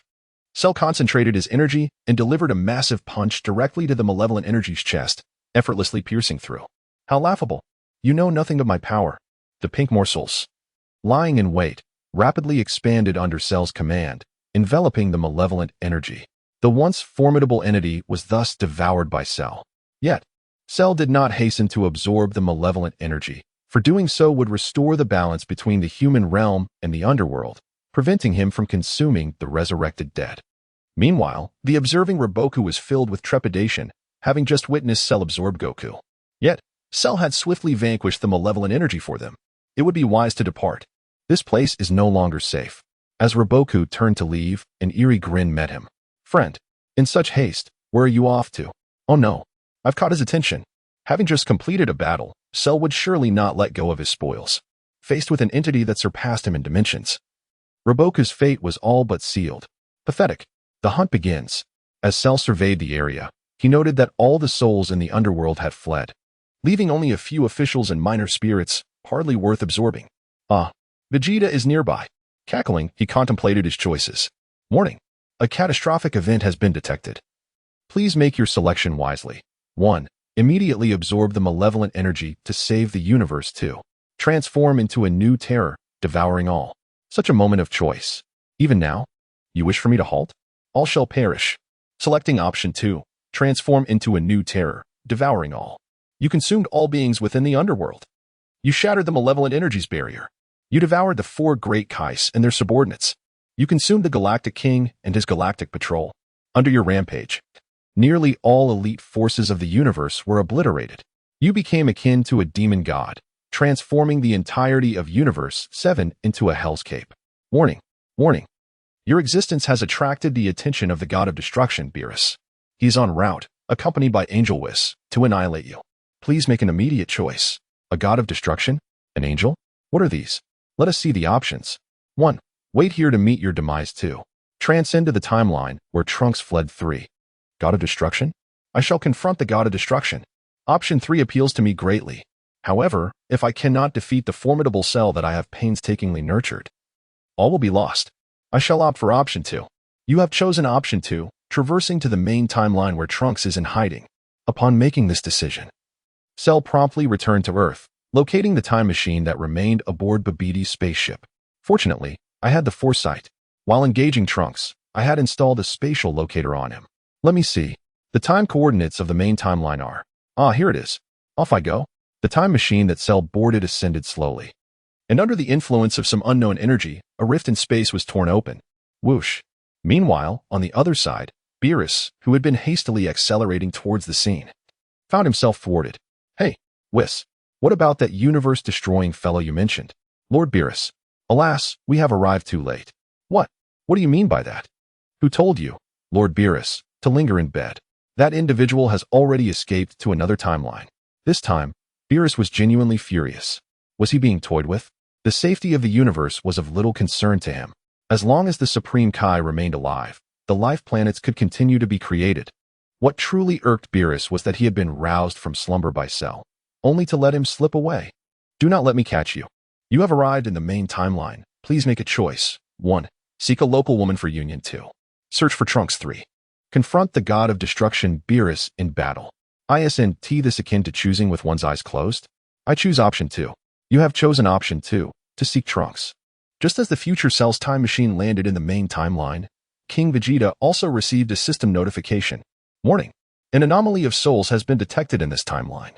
[SPEAKER 1] Cell concentrated his energy and delivered a massive punch directly to the malevolent energy's chest, effortlessly piercing through. How laughable. You know nothing of my power. The pink morsels, lying in wait, rapidly expanded under Cell's command, enveloping the malevolent energy. The once formidable entity was thus devoured by Cell. Yet, Cell did not hasten to absorb the malevolent energy, for doing so would restore the balance between the human realm and the underworld, preventing him from consuming the resurrected dead. Meanwhile, the observing Roboku was filled with trepidation, having just witnessed Cell absorb Goku. Yet, Cell had swiftly vanquished the malevolent energy for them. It would be wise to depart. This place is no longer safe. As Roboku turned to leave, an eerie grin met him. Friend, in such haste, where are you off to? Oh no, I've caught his attention. Having just completed a battle, Cell would surely not let go of his spoils. Faced with an entity that surpassed him in dimensions, Roboku's fate was all but sealed. Pathetic. The hunt begins. As Cell surveyed the area, he noted that all the souls in the underworld had fled, leaving only a few officials and minor spirits, hardly worth absorbing. Vegeta is nearby. Cackling, he contemplated his choices. Warning. A catastrophic event has been detected. Please make your selection wisely. 1. Immediately absorb the malevolent energy to save the universe. 2. Transform into a new terror, devouring all. Such a moment of choice. Even now? You wish for me to halt? All shall perish. Selecting option 2. Transform into a new terror, devouring all. You consumed all beings within the underworld. You shattered the malevolent energy's barrier. You devoured the 4 great Kais and their subordinates. You consumed the Galactic King and his galactic patrol. Under your rampage, nearly all elite forces of the universe were obliterated. You became akin to a demon god, transforming the entirety of Universe 7 into a hellscape. Warning. Warning. Your existence has attracted the attention of the god of destruction, Beerus. He is en route, accompanied by Angel Whis, to annihilate you. Please make an immediate choice. A god of destruction? An angel? What are these? Let us see the options. 1. Wait here to meet your demise. 2. Transcend to the timeline where Trunks fled. 3. God of destruction? I shall confront the god of destruction. Option 3 appeals to me greatly. However, if I cannot defeat the formidable Cell that I have painstakingly nurtured, all will be lost. I shall opt for option 2. You have chosen option 2, traversing to the main timeline where Trunks is in hiding. Upon making this decision, Cell promptly returned to Earth, locating the time machine that remained aboard Babbidi's spaceship. Fortunately, I had the foresight. While engaging Trunks, I had installed a spatial locator on him. Let me see. The time coordinates of the main timeline are... here it is. Off I go. The time machine that Cell boarded ascended slowly. And under the influence of some unknown energy, a rift in space was torn open. Whoosh. Meanwhile, on the other side, Beerus, who had been hastily accelerating towards the scene, found himself thwarted. Hey, Whis, what about that universe-destroying fellow you mentioned? Lord Beerus. Alas, we have arrived too late. What? What do you mean by that? Who told you, Lord Beerus, to linger in bed? That individual has already escaped to another timeline. This time, Beerus was genuinely furious. Was he being toyed with? The safety of the universe was of little concern to him. As long as the Supreme Kai remained alive, the life planets could continue to be created. What truly irked Beerus was that he had been roused from slumber by Cell, only to let him slip away. Do not let me catch you. You have arrived in the main timeline. Please make a choice. 1. Seek a local woman for union. 2. Search for Trunks. 3. Confront the god of destruction Beerus in battle. Isn't this akin to choosing with one's eyes closed? I choose option 2. You have chosen option 2, to seek Trunks. Just as the future Cell's time machine landed in the main timeline, King Vegeta also received a system notification. Warning: an anomaly of souls has been detected in this timeline.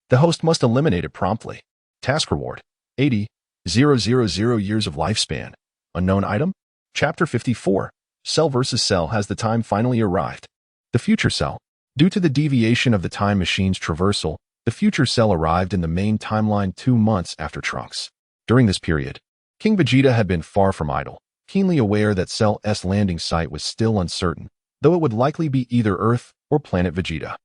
[SPEAKER 1] The host must eliminate it promptly. Task reward: 80,000 years of lifespan. Unknown item? Chapter 54. Cell vs. Cell. Has the time finally arrived? The future cell. Due to the deviation of the time machine's traversal, the future cell arrived in the main timeline 2 months after Trunks. During this period, King Vegeta had been far from idle, keenly aware that Cell's landing site was still uncertain, though it would likely be either Earth or planet Vegeta.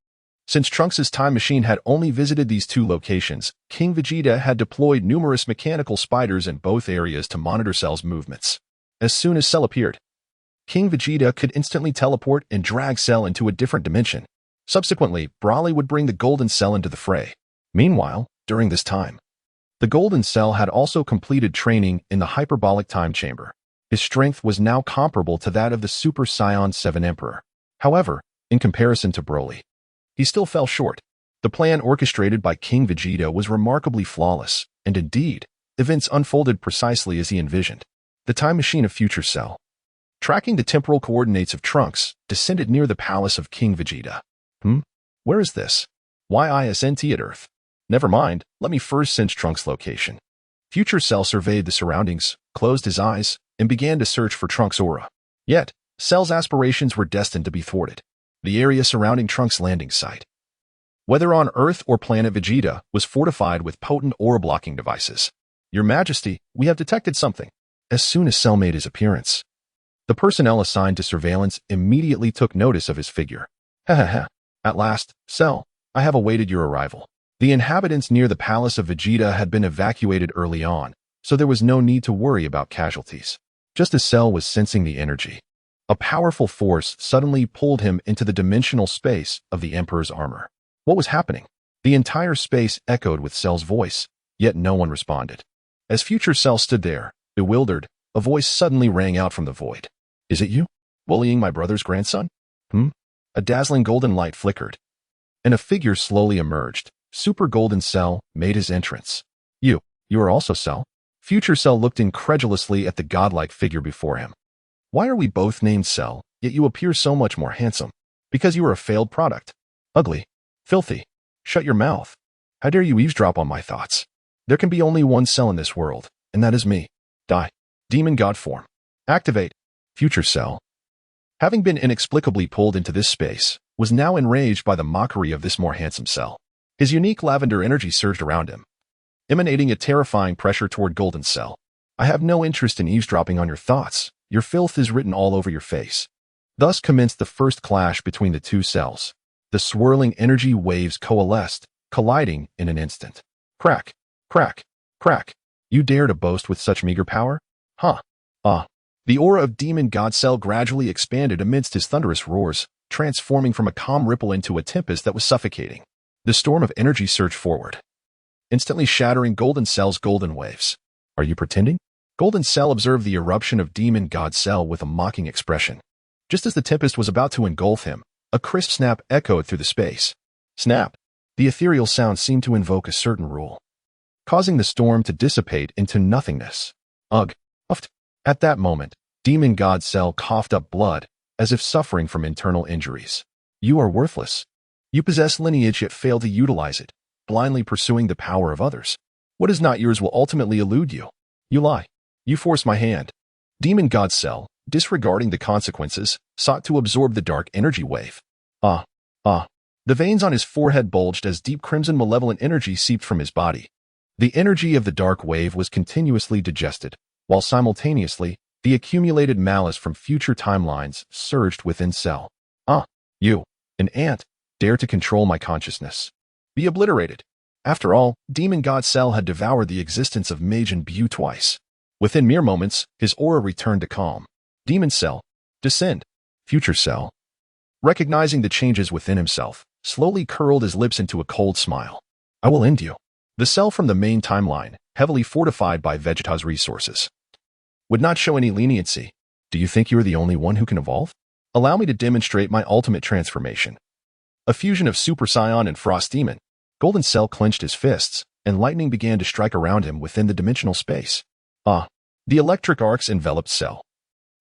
[SPEAKER 1] Since Trunks' time machine had only visited these 2 locations, King Vegeta had deployed numerous mechanical spiders in both areas to monitor Cell's movements. As soon as Cell appeared, King Vegeta could instantly teleport and drag Cell into a different dimension. Subsequently, Broly would bring the Golden Cell into the fray. Meanwhile, during this time, the Golden Cell had also completed training in the hyperbolic time chamber. His strength was now comparable to that of the Super Saiyan 7 Emperor. However, in comparison to Broly, he still fell short. The plan orchestrated by King Vegeta was remarkably flawless, and indeed, events unfolded precisely as he envisioned. The time machine of Future Cell, tracking the temporal coordinates of Trunks, descended near the palace of King Vegeta. Where is this? Why isn't at Earth? Never mind, let me first sense Trunks' location. Future Cell surveyed the surroundings, closed his eyes, and began to search for Trunks' aura. Yet, Cell's aspirations were destined to be thwarted. The area surrounding Trunks' landing site, whether on Earth or planet Vegeta, was fortified with potent aura-blocking devices. Your Majesty, we have detected something. As soon as Cell made his appearance, the personnel assigned to surveillance immediately took notice of his figure. At last, Cell, I have awaited your arrival. The inhabitants near the palace of Vegeta had been evacuated early on, so there was no need to worry about casualties. Just as Cell was sensing the energy, a powerful force suddenly pulled him into the dimensional space of the Emperor's armor. What was happening? The entire space echoed with Cell's voice, yet no one responded. As Future Cell stood there, bewildered, a voice suddenly rang out from the void. Is it you? Bullying my brother's grandson? A dazzling golden light flickered, and a figure slowly emerged. Super Golden Cell made his entrance. You are also Cell? Future Cell looked incredulously at the godlike figure before him. Why are we both named Cell, yet you appear so much more handsome? Because you are a failed product. Ugly. Filthy. Shut your mouth. How dare you eavesdrop on my thoughts? There can be only one Cell in this world, and that is me. Die. Demon God form. Activate. Future Cell, having been inexplicably pulled into this space, was now enraged by the mockery of this more handsome Cell. His unique lavender energy surged around him, emanating a terrifying pressure toward Golden Cell. I have no interest in eavesdropping on your thoughts. Your filth is written all over your face. Thus commenced the first clash between the 2 cells. The swirling energy waves coalesced, colliding in an instant. Crack, crack, crack. You dare to boast with such meager power? The aura of Demon God Cell gradually expanded amidst his thunderous roars, transforming from a calm ripple into a tempest that was suffocating. The storm of energy surged forward, instantly shattering Golden Cell's golden waves. Are you pretending? Golden Cell observed the eruption of Demon God Cell with a mocking expression. Just as the tempest was about to engulf him, a crisp snap echoed through the space. Snap! The ethereal sound seemed to invoke a certain rule, causing the storm to dissipate into nothingness. Ugh! Puffed. At that moment, Demon God Cell coughed up blood, as if suffering from internal injuries. You are worthless. You possess lineage yet fail to utilize it, blindly pursuing the power of others. What is not yours will ultimately elude you. You lie. You force my hand. Demon God Cell, disregarding the consequences, sought to absorb the dark energy wave. The veins on his forehead bulged as deep crimson malevolent energy seeped from his body. The energy of the dark wave was continuously digested, while simultaneously, the accumulated malice from future timelines surged within Cell. You, an ant, dare to control my consciousness. Be obliterated. After all, Demon God Cell had devoured the existence of Majin Buu twice. Within mere moments, his aura returned to calm. Demon Cell, descend. Future Cell, recognizing the changes within himself, slowly curled his lips into a cold smile. I will end you. The Cell from the main timeline, heavily fortified by Vegeta's resources, would not show any leniency. Do you think you are the only one who can evolve? Allow me to demonstrate my ultimate transformation. A fusion of Super Saiyan and Frost Demon. Golden Cell clenched his fists, and lightning began to strike around him within the dimensional space. The electric arcs enveloped Cell,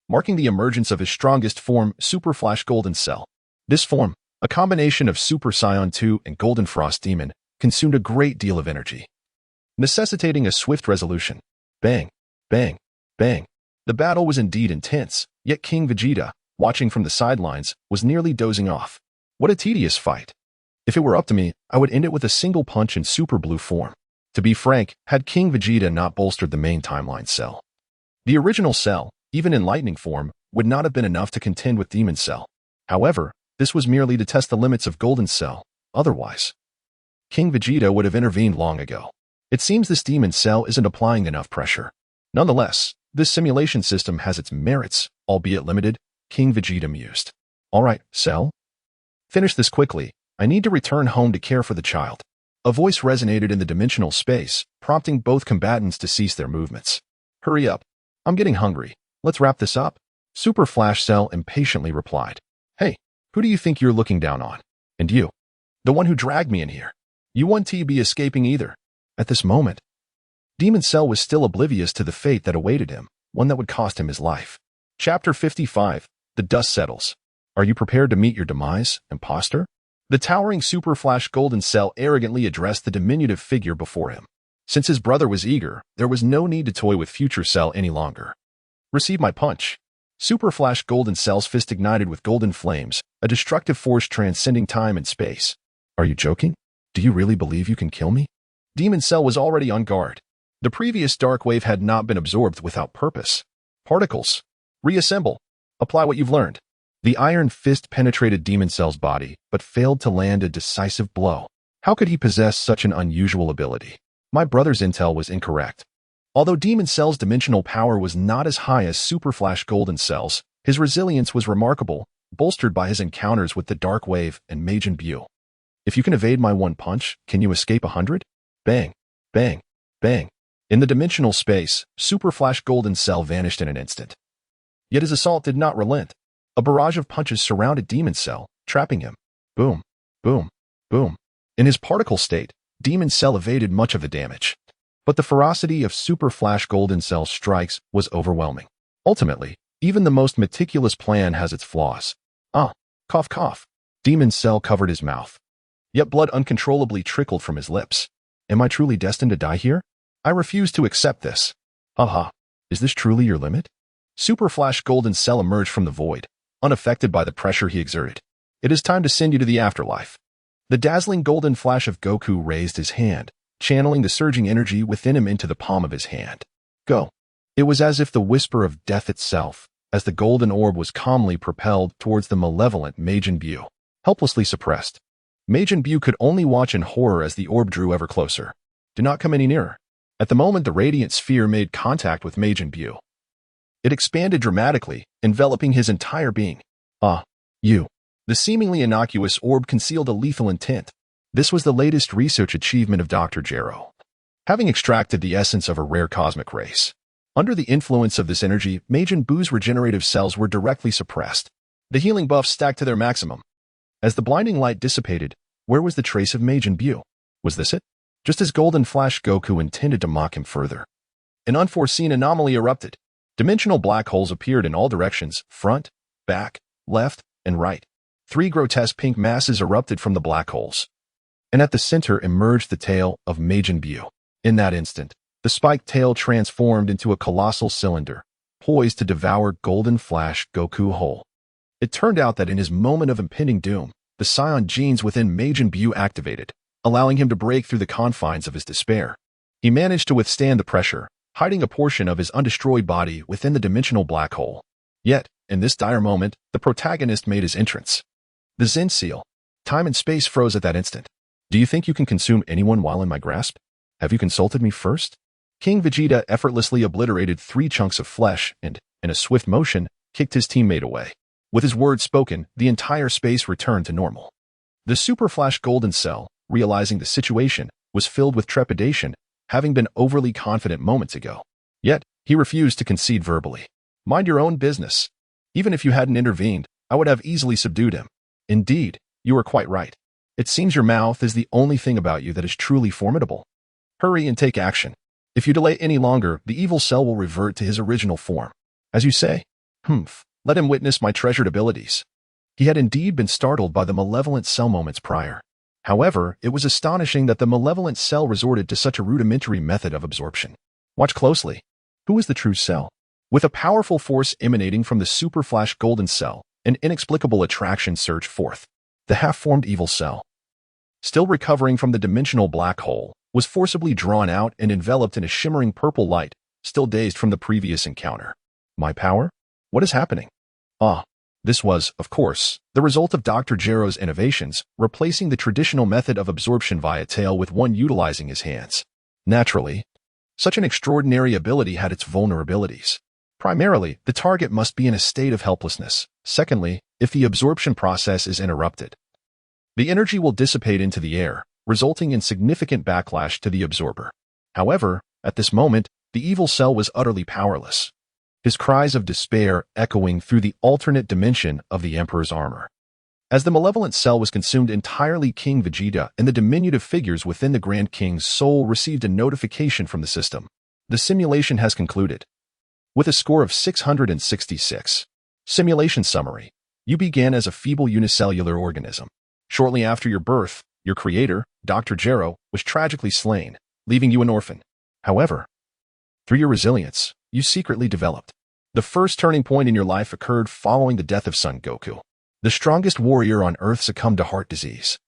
[SPEAKER 1] marking the emergence of his strongest form, Super Flash Golden Cell. This form, a combination of Super Saiyan 2 and Golden Frost Demon, consumed a great deal of energy, necessitating a swift resolution. Bang, bang, bang. The battle was indeed intense, yet King Vegeta, watching from the sidelines, was nearly dozing off. What a tedious fight. If it were up to me, I would end it with a single punch in Super Blue form. To be frank, had King Vegeta not bolstered the main timeline cell, the original cell, even in lightning form, would not have been enough to contend with Demon Cell. However, this was merely to test the limits of Golden Cell. Otherwise, King Vegeta would have intervened long ago. It seems this Demon Cell isn't applying enough pressure. Nonetheless, this simulation system has its merits, albeit limited, King Vegeta mused. All right, Cell. Finish this quickly. I need to return home to care for the child. A voice resonated in the dimensional space, prompting both combatants to cease their movements. Hurry up. I'm getting hungry. Let's wrap this up. Super Flash Cell impatiently replied. Hey, who do you think you're looking down on? And you? The one who dragged me in here. You won't be escaping either. At this moment, Demon Cell was still oblivious to the fate that awaited him, one that would cost him his life. Chapter 55. The Dust Settles. Are you prepared to meet your demise, imposter? The towering Super Flash Golden Cell arrogantly addressed the diminutive figure before him. Since his brother was eager, there was no need to toy with Future Cell any longer. Receive my punch. Super Flash Golden Cell's fist ignited with golden flames, a destructive force transcending time and space. Are you joking? Do you really believe you can kill me? Demon Cell was already on guard. The previous dark wave had not been absorbed without purpose. Particles. Reassemble. Apply what you've learned. The iron fist penetrated Demon Cell's body, but failed to land a decisive blow. How could he possess such an unusual ability? My brother's intel was incorrect. Although Demon Cell's dimensional power was not as high as Super Flash Golden Cell's, his resilience was remarkable, bolstered by his encounters with the Dark Wave and Majin Buu. If you can evade my one punch, can you escape 100? Bang, bang, bang. In the dimensional space, Super Flash Golden Cell vanished in an instant. Yet his assault did not relent. A barrage of punches surrounded Demon Cell, trapping him. Boom, boom, boom. In his particle state, Demon Cell evaded much of the damage. But the ferocity of Super Flash Golden Cell's strikes was overwhelming. Ultimately, even the most meticulous plan has its flaws. Cough cough. Demon Cell covered his mouth. Yet blood uncontrollably trickled from his lips. Am I truly destined to die here? I refuse to accept this. Haha. Is this truly your limit? Super Flash Golden Cell emerged from the void, unaffected by the pressure he exerted. It is time to send you to the afterlife. The dazzling golden flash of Goku raised his hand, channeling the surging energy within him into the palm of his hand. Go. It was as if the whisper of death itself, as the golden orb was calmly propelled towards the malevolent Majin Buu, helplessly suppressed. Majin Buu could only watch in horror as the orb drew ever closer. Do not come any nearer. At the moment the radiant sphere made contact with Majin Buu, it expanded dramatically, enveloping his entire being. You. The seemingly innocuous orb concealed a lethal intent. This was the latest research achievement of Dr. Gero. Having extracted the essence of a rare cosmic race, under the influence of this energy, Majin Buu's regenerative cells were directly suppressed. The healing buffs stacked to their maximum. As the blinding light dissipated, where was the trace of Majin Buu? Was this it? Just as Golden Flash Goku intended to mock him further, an unforeseen anomaly erupted. Dimensional black holes appeared in all directions, front, back, left, and right. 3 grotesque pink masses erupted from the black holes. And at the center emerged the tail of Majin Buu. In that instant, the spiked tail transformed into a colossal cylinder, poised to devour Golden Flash Goku whole. It turned out that in his moment of impending doom, the Saiyan genes within Majin Buu activated, allowing him to break through the confines of his despair. He managed to withstand the pressure, hiding a portion of his undestroyed body within the dimensional black hole. Yet, in this dire moment, the protagonist made his entrance. The Zen Seal. Time and space froze at that instant. Do you think you can consume anyone while in my grasp? Have you consulted me first? King Vegeta effortlessly obliterated 3 chunks of flesh and, in a swift motion, kicked his teammate away. With his words spoken, the entire space returned to normal. The Super Flash Golden Cell, realizing the situation, was filled with trepidation, having been overly confident moments ago. Yet, he refused to concede verbally. Mind your own business. Even if you hadn't intervened, I would have easily subdued him. Indeed, you are quite right. It seems your mouth is the only thing about you that is truly formidable. Hurry and take action. If you delay any longer, the evil cell will revert to his original form. As you say, Humph, let him witness my treasured abilities. He had indeed been startled by the malevolent cell moments prior. However, it was astonishing that the malevolent cell resorted to such a rudimentary method of absorption. Watch closely. Who is the true cell? With a powerful force emanating from the super-flash golden cell, an inexplicable attraction surged forth. The half-formed evil cell, still recovering from the dimensional black hole, was forcibly drawn out and enveloped in a shimmering purple light, still dazed from the previous encounter. My power? What is happening? This was, of course, the result of Dr. Gero's innovations, replacing the traditional method of absorption via tail with one utilizing his hands. Naturally, such an extraordinary ability had its vulnerabilities. Primarily, the target must be in a state of helplessness. Secondly, if the absorption process is interrupted, the energy will dissipate into the air, resulting in significant backlash to the absorber. However, at this moment, the evil cell was utterly powerless, his cries of despair echoing through the alternate dimension of the Emperor's armor. As the malevolent cell was consumed entirely, King Vegeta and the diminutive figures within the Grand King's soul received a notification from the system. The simulation has concluded. With a score of 666. Simulation summary. You began as a feeble unicellular organism. Shortly after your birth, your creator, Dr. Gero, was tragically slain, leaving you an orphan. However, through your resilience, you secretly developed. The first turning point in your life occurred following the death of Son Goku. The strongest warrior on Earth succumbed to heart disease,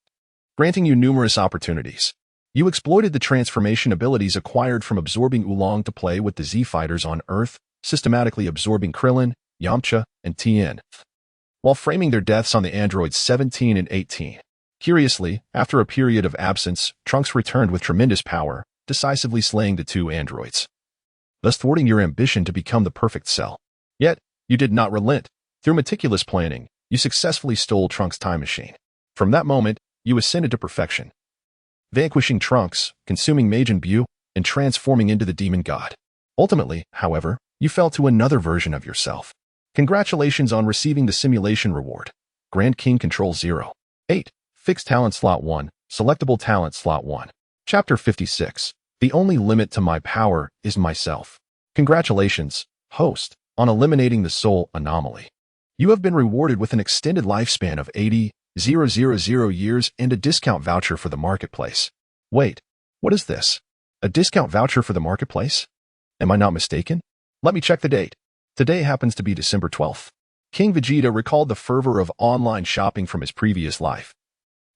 [SPEAKER 1] granting you numerous opportunities. You exploited the transformation abilities acquired from absorbing Oolong to play with the Z-Fighters on Earth, systematically absorbing Krillin, Yamcha, and Tien, while framing their deaths on the androids 17 and 18. Curiously, after a period of absence, Trunks returned with tremendous power, decisively slaying the two androids, thus thwarting your ambition to become the perfect cell. Yet, you did not relent. Through meticulous planning, you successfully stole Trunks' time machine. From that moment, you ascended to perfection, vanquishing Trunks, consuming Majin Buu, and transforming into the demon god. Ultimately, however, you fell to another version of yourself. Congratulations on receiving the simulation reward. Grand King Control 0. 8. Fixed Talent Slot 1. Selectable Talent Slot 1. Chapter 56. The only limit to my power is myself. Congratulations, host, on eliminating the soul anomaly. You have been rewarded with an extended lifespan of 80,000 years and a discount voucher for the marketplace. Wait, what is this? A discount voucher for the marketplace? Am I not mistaken? Let me check the date. Today happens to be December 12th. King Vegeta recalled the fervor of online shopping from his previous life,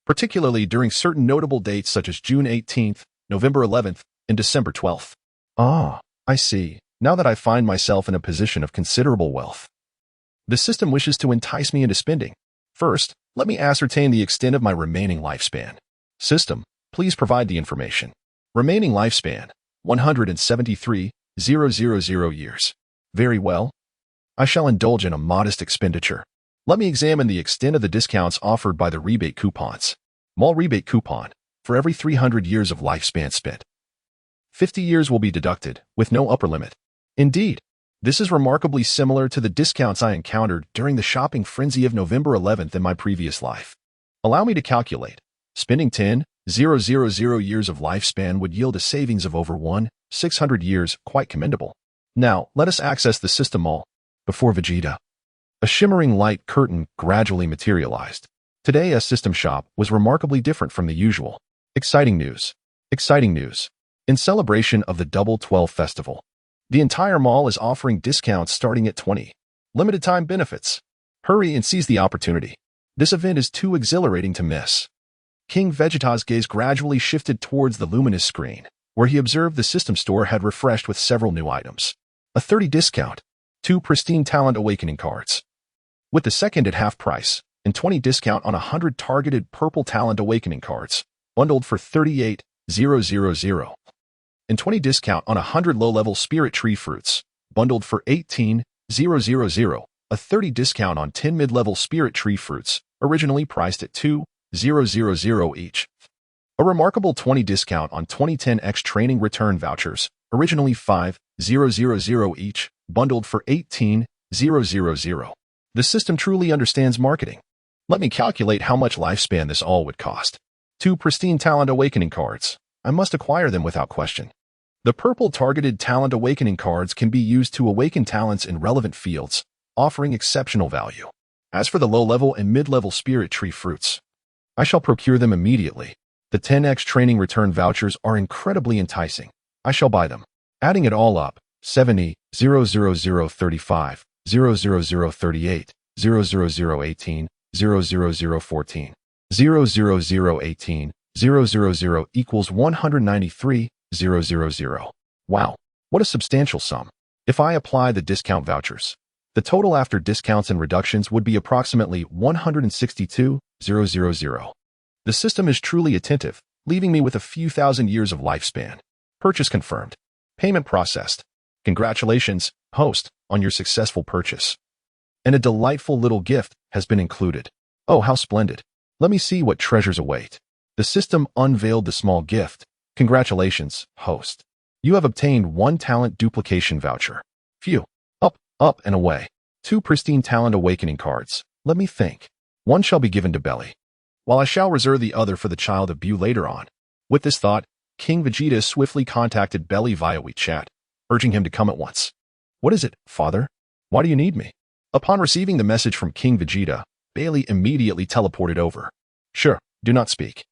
[SPEAKER 1] particularly during certain notable dates such as June 18th, November 11th, and December 12th. I see. Now that I find myself in a position of considerable wealth, the system wishes to entice me into spending. First, let me ascertain the extent of my remaining lifespan. System, please provide the information. Remaining lifespan, 173,000 years. Very well. I shall indulge in a modest expenditure. Let me examine the extent of the discounts offered by the rebate coupons. Mall rebate coupon. For every 300 years of lifespan spent, 50 years will be deducted, with no upper limit. Indeed, this is remarkably similar to the discounts I encountered during the shopping frenzy of November 11th in my previous life. Allow me to calculate. Spending 10,000 years of lifespan would yield a savings of over 1,600 years, quite commendable. Now, let us access the system mall. Before Vegeta, a shimmering light curtain gradually materialized. Today, a system shop was remarkably different from the usual. Exciting news. Exciting news. In celebration of the Double 12 Festival, the entire mall is offering discounts starting at 20. Limited time benefits. Hurry and seize the opportunity. This event is too exhilarating to miss. King Vegeta's gaze gradually shifted towards the luminous screen, where he observed the system store had refreshed with several new items. A 30 discount, 2 pristine talent awakening cards, with the second at half price, and 20 discount on 100 targeted purple talent awakening cards, bundled for 38,000, and 20 discount on 100 low-level spirit tree fruits, bundled for 18,000, a 30 discount on 10 mid-level spirit tree fruits, originally priced at 2,000 each. A remarkable 20 discount on 2010X training return vouchers, originally 5,000 each, bundled for 18,000. The system truly understands marketing. Let me calculate how much lifespan this all would cost. 2 pristine talent awakening cards. I must acquire them without question. The purple targeted talent awakening cards can be used to awaken talents in relevant fields, offering exceptional value. As for the low-level and mid-level spirit tree fruits, I shall procure them immediately. The 10x training return vouchers are incredibly enticing. I shall buy them. Adding it all up, 70, 00035, 00038, 00018, 00014, 00018, 000 equals 193, 000. Wow, what a substantial sum. If I apply the discount vouchers, the total after discounts and reductions would be approximately 162, 000. The system is truly attentive, leaving me with a few thousand years of lifespan. Purchase confirmed. Payment processed. Congratulations, host, on your successful purchase. And a delightful little gift has been included. Oh, how splendid. Let me see what treasures await. The system unveiled the small gift. Congratulations, host. You have obtained 1 talent duplication voucher. Phew. Up, and away. 2 pristine talent awakening cards. Let me think. 1 shall be given to Belly, while I shall reserve the other for the child of Bu later on. With this thought, King Vegeta swiftly contacted Belly via WeChat, urging him to come at once. What is it, father? Why do you need me? Upon receiving the message from King Vegeta, Bailey immediately teleported over. Sure, do not speak.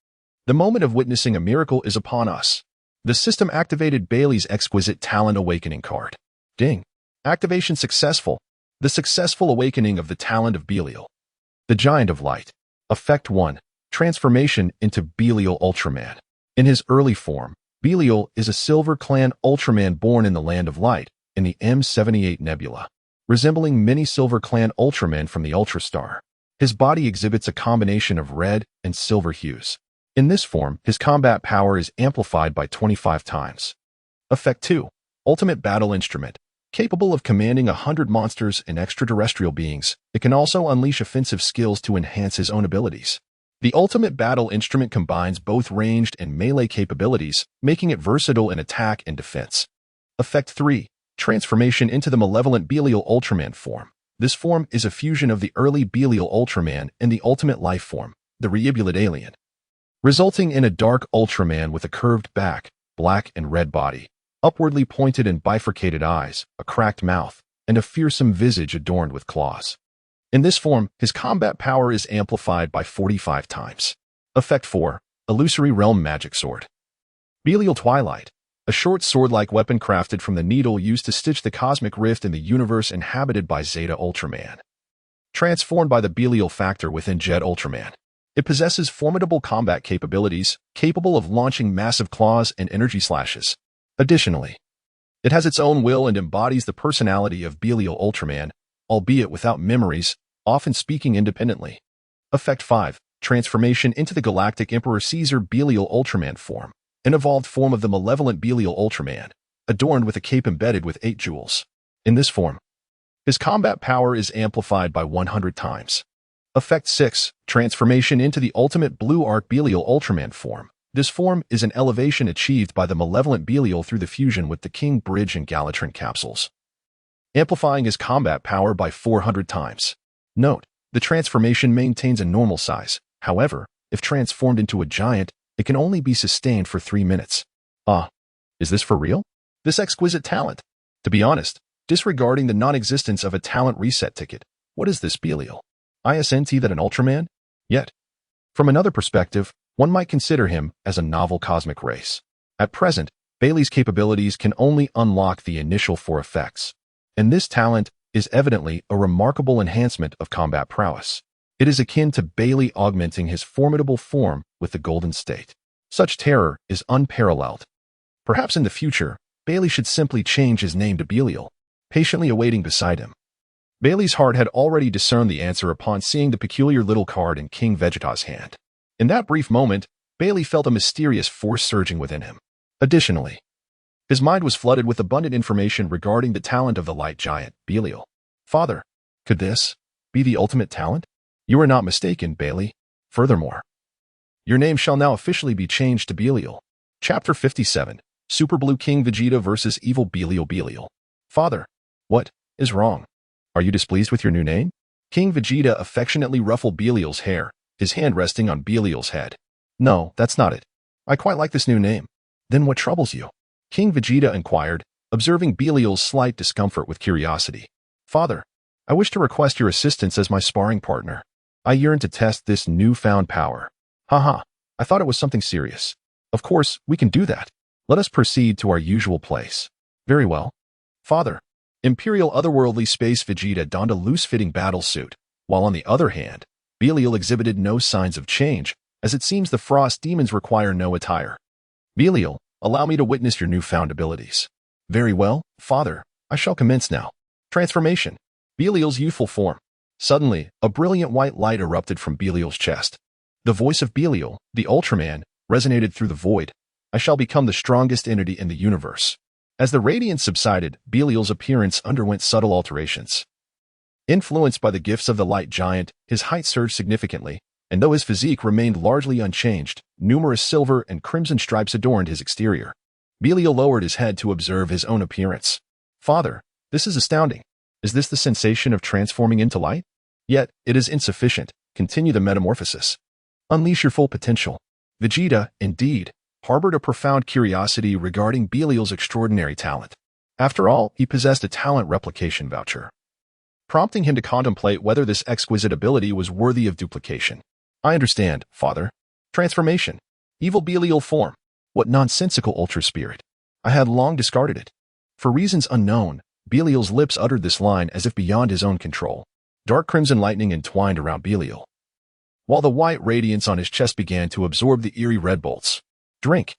[SPEAKER 1] The moment of witnessing a miracle is upon us. The system activated Bailey's exquisite talent awakening card. Ding. Activation successful. The successful awakening of the talent of Belial, the Giant of Light. Effect 1. Transformation into Belial Ultraman. In his early form, Belial is a Silver Clan Ultraman born in the Land of Light, in the M78 Nebula, resembling many Silver Clan Ultramen from the Ultra Star. His body exhibits a combination of red and silver hues. In this form, his combat power is amplified by 25 times. Effect 2. Ultimate Battle Instrument. Capable of commanding 100 monsters and extraterrestrial beings, it can also unleash offensive skills to enhance his own abilities. The Ultimate Battle Instrument combines both ranged and melee capabilities, making it versatile in attack and defense. Effect 3. Transformation into the malevolent Belial Ultraman form. This form is a fusion of the early Belial Ultraman and the ultimate life form, the Reibulate Alien, resulting in a dark Ultraman with a curved back, black and red body, upwardly pointed and bifurcated eyes, a cracked mouth, and a fearsome visage adorned with claws. In this form, his combat power is amplified by 45 times. Effect 4. Illusory Realm Magic Sword. Belial Twilight. A short sword-like weapon crafted from the needle used to stitch the cosmic rift in the universe inhabited by Zeta Ultraman. Transformed by the Belial factor within Jet Ultraman. It possesses formidable combat capabilities, capable of launching massive claws and energy slashes. Additionally, it has its own will and embodies the personality of Belial Ultraman, albeit without memories, often speaking independently. Effect 5. Transformation into the Galactic Emperor Caesar Belial Ultraman form, an evolved form of the malevolent Belial Ultraman, adorned with a cape embedded with 8 jewels. In this form, his combat power is amplified by 100 times. Effect 6. Transformation into the ultimate Blue Arc Belial Ultraman form. This form is an elevation achieved by the malevolent Belial through the fusion with the King Bridge and Galatron capsules, amplifying his combat power by 400 times. Note, the transformation maintains a normal size. However, if transformed into a giant, it can only be sustained for 3 minutes. Is this for real? This exquisite talent? To be honest, disregarding the non-existence of a talent reset ticket, what is this Belial? Isn't that an Ultraman? Yet, from another perspective, one might consider him as a novel cosmic race. At present, Bailey's capabilities can only unlock the initial 4 effects, and this talent is evidently a remarkable enhancement of combat prowess. It is akin to Bailey augmenting his formidable form with the Golden State. Such terror is unparalleled. Perhaps in the future, Bailey should simply change his name to Belial, patiently awaiting beside him. Bailey's heart had already discerned the answer upon seeing the peculiar little card in King Vegeta's hand. In that brief moment, Bailey felt a mysterious force surging within him. Additionally, his mind was flooded with abundant information regarding the talent of the light giant, Belial. Father, could this be the ultimate talent? You are not mistaken, Bailey. Furthermore, your name shall now officially be changed to Belial. Chapter 57. Super Blue King Vegeta vs. Evil Belial. Father, what is wrong? Are you displeased with your new name? King Vegeta affectionately ruffled Belial's hair, his hand resting on Belial's head. No, that's not it. I quite like this new name. Then what troubles you? King Vegeta inquired, observing Belial's slight discomfort with curiosity. Father, I wish to request your assistance as my sparring partner. I yearn to test this newfound power. Haha, I thought it was something serious. Of course, we can do that. Let us proceed to our usual place. Very well. Father. Imperial Otherworldly Space Vegeta donned a loose-fitting battle suit, while on the other hand, Belial exhibited no signs of change, as it seems the Frost Demons require no attire. Belial, allow me to witness your newfound abilities. Very well, Father. I shall commence now. Transformation. Belial's youthful form. Suddenly, a brilliant white light erupted from Belial's chest. The voice of Belial, the Ultraman, resonated through the void. I shall become the strongest entity in the universe. As the radiance subsided, Belial's appearance underwent subtle alterations. Influenced by the gifts of the light giant, his height surged significantly, and though his physique remained largely unchanged, numerous silver and crimson stripes adorned his exterior. Belial lowered his head to observe his own appearance. Father, this is astounding. Is this the sensation of transforming into light? Yet, it is insufficient. Continue the metamorphosis. Unleash your full potential. Vegeta, indeed, harbored a profound curiosity regarding Belial's extraordinary talent. After all, he possessed a talent replication voucher, prompting him to contemplate whether this exquisite ability was worthy of duplication. I understand, Father. Transformation. Evil Belial form. What nonsensical ultra spirit. I had long discarded it. For reasons unknown, Belial's lips uttered this line as if beyond his own control. Dark crimson lightning entwined around Belial, while the white radiance on his chest began to absorb the eerie red bolts. Drink.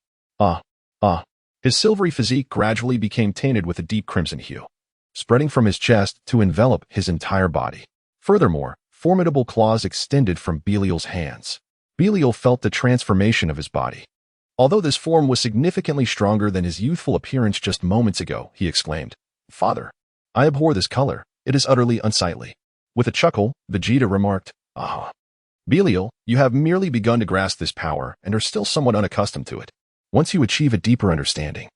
[SPEAKER 1] His silvery physique gradually became tainted with a deep crimson hue, spreading from his chest to envelop his entire body. Furthermore, formidable claws extended from Belial's hands. Belial felt the transformation of his body. Although this form was significantly stronger than his youthful appearance just moments ago, he exclaimed, Father, I abhor this color. It is utterly unsightly. With a chuckle, Vegeta remarked, Belial, you have merely begun to grasp this power and are still somewhat unaccustomed to it. Once you achieve a deeper understanding,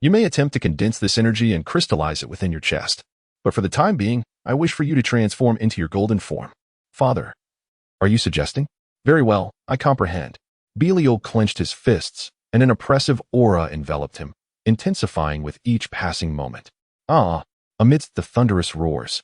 [SPEAKER 1] you may attempt to condense this energy and crystallize it within your chest. But for the time being, I wish for you to transform into your golden form. Father, are you suggesting? Very well, I comprehend. Belial clenched his fists, and an oppressive aura enveloped him, intensifying with each passing moment. Amidst the thunderous roars,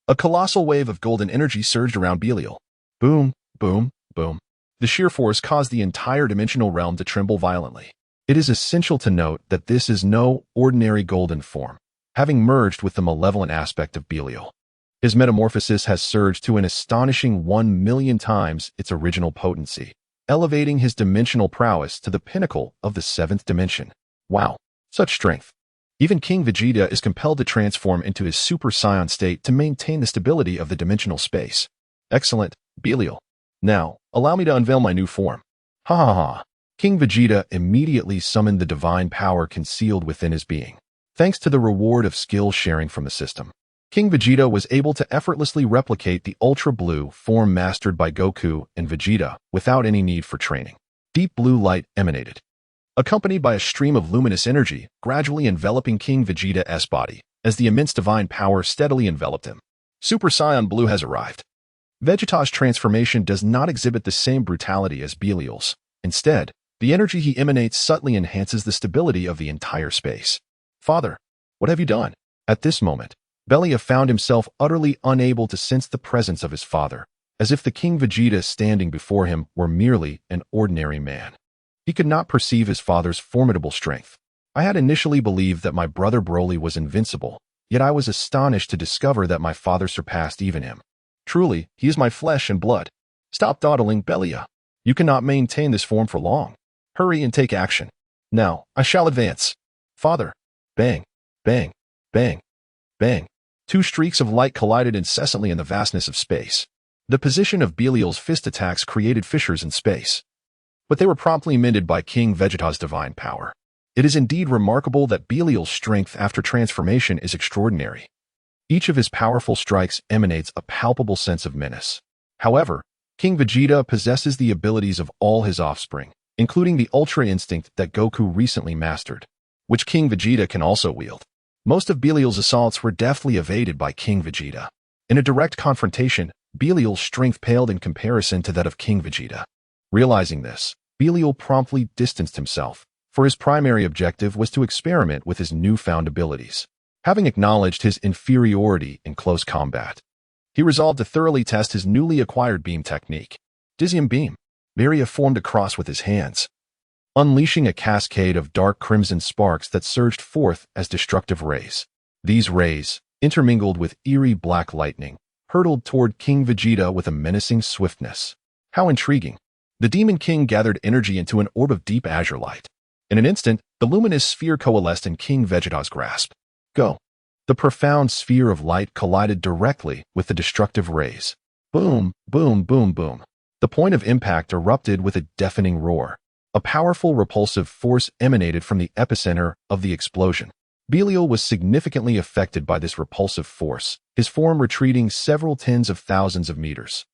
[SPEAKER 1] a colossal wave of golden energy surged around Belial. Boom, boom, boom. The sheer force caused the entire dimensional realm to tremble violently. It is essential to note that this is no ordinary golden form, having merged with the malevolent aspect of Belial. His metamorphosis has surged to an astonishing 1,000,000 times its original potency, elevating his dimensional prowess to the pinnacle of the seventh dimension. Wow, such strength. Even King Vegeta is compelled to transform into his Super Saiyan state to maintain the stability of the dimensional space. Excellent, Belial. Now, allow me to unveil my new form. Ha ha ha. King Vegeta immediately summoned the divine power concealed within his being. Thanks to the reward of skill sharing from the system, King Vegeta was able to effortlessly replicate the Ultra Blue form mastered by Goku and Vegeta without any need for training. Deep blue light emanated, accompanied by a stream of luminous energy gradually enveloping King Vegeta's body as the immense divine power steadily enveloped him. Super Saiyan Blue has arrived. Vegeta's transformation does not exhibit the same brutality as Belial's. Instead, the energy he emanates subtly enhances the stability of the entire space. Father, what have you done? At this moment, Belia found himself utterly unable to sense the presence of his father, as if the King Vegeta standing before him were merely an ordinary man. He could not perceive his father's formidable strength. I had initially believed that my brother Broly was invincible, yet I was astonished to discover that my father surpassed even him. Truly, he is my flesh and blood. Stop dawdling, Belia. You cannot maintain this form for long. Hurry and take action. Now, I shall advance. Father. Bang, bang, bang, bang. Two streaks of light collided incessantly in the vastness of space. The position of Belial's fist attacks created fissures in space, but they were promptly mended by King Vegeta's divine power. It is indeed remarkable that Belial's strength after transformation is extraordinary. Each of his powerful strikes emanates a palpable sense of menace. However, King Vegeta possesses the abilities of all his offspring, including the Ultra Instinct that Goku recently mastered, which King Vegeta can also wield. Most of Belial's assaults were deftly evaded by King Vegeta. In a direct confrontation, Belial's strength paled in comparison to that of King Vegeta. Realizing this, Belial promptly distanced himself, for his primary objective was to experiment with his newfound abilities. Having acknowledged his inferiority in close combat, he resolved to thoroughly test his newly acquired beam technique. Dizzyum Beam. Maria formed a cross with his hands, unleashing a cascade of dark crimson sparks that surged forth as destructive rays. These rays, intermingled with eerie black lightning, hurtled toward King Vegeta with a menacing swiftness. How intriguing! The Demon King gathered energy into an orb of deep azure light. In an instant, the luminous sphere coalesced in King Vegeta's grasp. Go! The profound sphere of light collided directly with the destructive rays. Boom, boom, boom, boom. The point of impact erupted with a deafening roar. A powerful repulsive force emanated from the epicenter of the explosion. Belial was significantly affected by this repulsive force, his form retreating several tens of thousands of meters.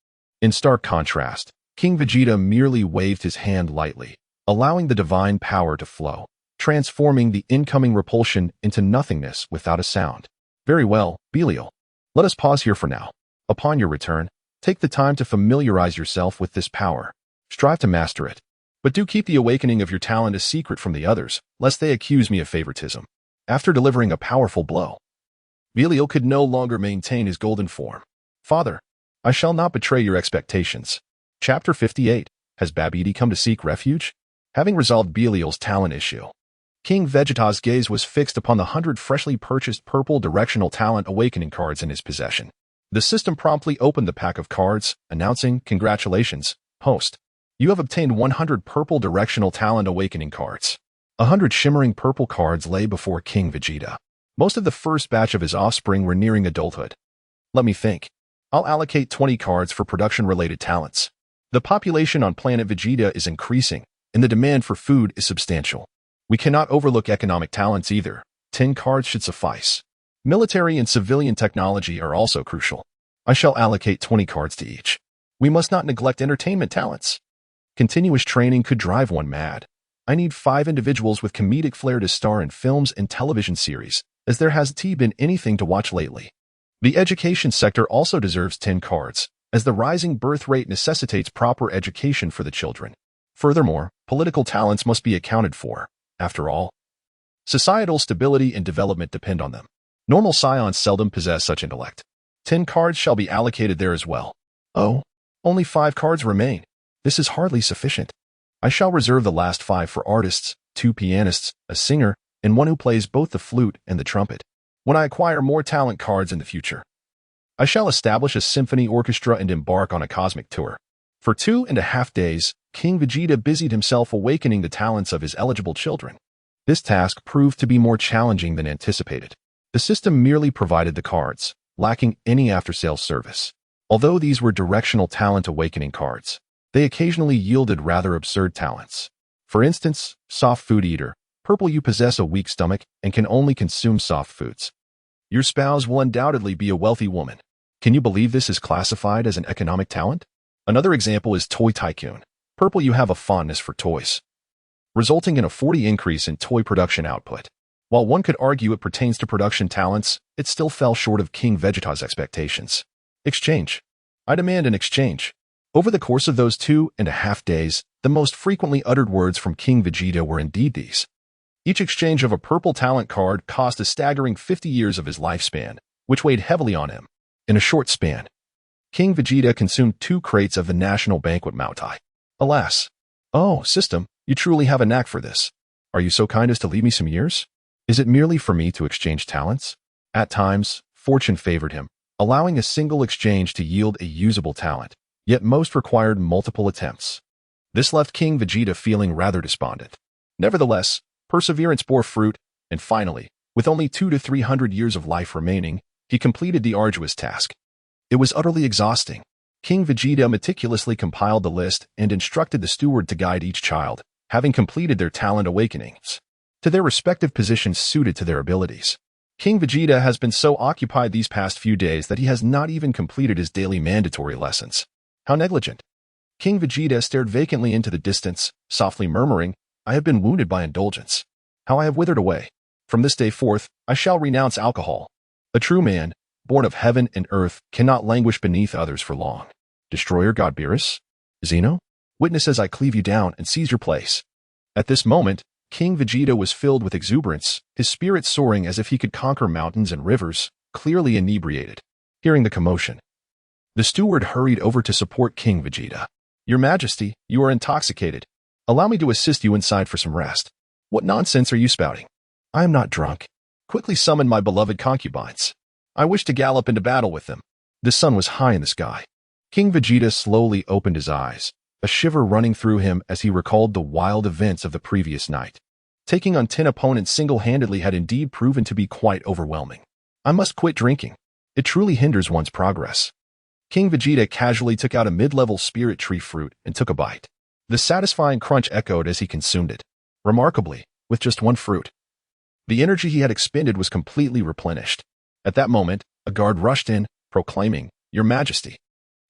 [SPEAKER 1] In stark contrast, King Vegeta merely waved his hand lightly, allowing the divine power to flow, transforming the incoming repulsion into nothingness without a sound. Very well, Belial. Let us pause here for now. Upon your return, take the time to familiarize yourself with this power. Strive to master it. But do keep the awakening of your talent a secret from the others, lest they accuse me of favoritism. After delivering a powerful blow, Belial could no longer maintain his golden form. Father, I shall not betray your expectations. Chapter 58. Has Babidi come to seek refuge? Having resolved Belial's talent issue, King Vegeta's gaze was fixed upon the 100 freshly purchased purple directional talent awakening cards in his possession. The system promptly opened the pack of cards, announcing, "Congratulations, host. You have obtained 100 purple directional talent awakening cards." 100 shimmering purple cards lay before King Vegeta. Most of the first batch of his offspring were nearing adulthood. Let me think. I'll allocate 20 cards for production-related talents. The population on planet Vegeta is increasing, and the demand for food is substantial. We cannot overlook economic talents either. 10 cards should suffice. Military and civilian technology are also crucial. I shall allocate 20 cards to each. We must not neglect entertainment talents. Continuous training could drive one mad. I need 5 individuals with comedic flair to star in films and television series, as there hasn't been anything to watch lately. The education sector also deserves 10 cards, as the rising birth rate necessitates proper education for the children. Furthermore, political talents must be accounted for. After all, societal stability and development depend on them. Normal scions seldom possess such intellect. 10 cards shall be allocated there as well. Oh, only 5 cards remain. This is hardly sufficient. I shall reserve the last 5 for artists, 2 pianists, a singer, and one who plays both the flute and the trumpet. When I acquire more talent cards in the future, I shall establish a symphony orchestra and embark on a cosmic tour. For 2.5 days, King Vegeta busied himself awakening the talents of his eligible children. This task proved to be more challenging than anticipated. The system merely provided the cards, lacking any after-sales service. Although these were directional talent awakening cards, they occasionally yielded rather absurd talents. For instance, soft food eater. Purple, you possess a weak stomach and can only consume soft foods. Your spouse will undoubtedly be a wealthy woman. Can you believe this is classified as an economic talent? Another example is Toy Tycoon. Purple, you have a fondness for toys, resulting in a 40 increase in toy production output. While one could argue it pertains to production talents, it still fell short of King Vegeta's expectations. Exchange. I demand an exchange. Over the course of those 2.5 days, the most frequently uttered words from King Vegeta were indeed these. Each exchange of a purple talent card cost a staggering 50 years of his lifespan, which weighed heavily on him. In a short span, King Vegeta consumed 2 crates of the National Banquet Mautai. Alas. Oh, system, you truly have a knack for this. Are you so kind as to leave me some years? Is it merely for me to exchange talents? At times, fortune favored him, allowing a single exchange to yield a usable talent, yet most required multiple attempts. This left King Vegeta feeling rather despondent. Nevertheless, perseverance bore fruit, and finally, with only 200 to 300 years of life remaining, he completed the arduous task. It was utterly exhausting. King Vegeta meticulously compiled the list and instructed the steward to guide each child, having completed their talent awakenings, to their respective positions suited to their abilities. King Vegeta has been so occupied these past few days that he has not even completed his daily mandatory lessons. How negligent. King Vegeta stared vacantly into the distance, softly murmuring, I have been wounded by indulgence. How I have withered away. From this day forth, I shall renounce alcohol. A true man, born of heaven and earth, cannot languish beneath others for long. Destroyer God Beerus? Zeno? Witness as I cleave you down and seize your place. At this moment, King Vegeta was filled with exuberance, his spirit soaring as if he could conquer mountains and rivers, clearly inebriated. Hearing the commotion, the steward hurried over to support King Vegeta. "Your Majesty, you are intoxicated. Allow me to assist you inside for some rest." "What nonsense are you spouting? I am not drunk. Quickly summon my beloved concubines. I wish to gallop into battle with them." The sun was high in the sky. King Vegeta slowly opened his eyes, a shiver running through him as he recalled the wild events of the previous night. Taking on 10 opponents single-handedly had indeed proven to be quite overwhelming. "I must quit drinking. It truly hinders one's progress." King Vegeta casually took out a mid-level spirit tree fruit and took a bite. The satisfying crunch echoed as he consumed it. Remarkably, with just one fruit, the energy he had expended was completely replenished. At that moment, a guard rushed in, proclaiming, "Your Majesty,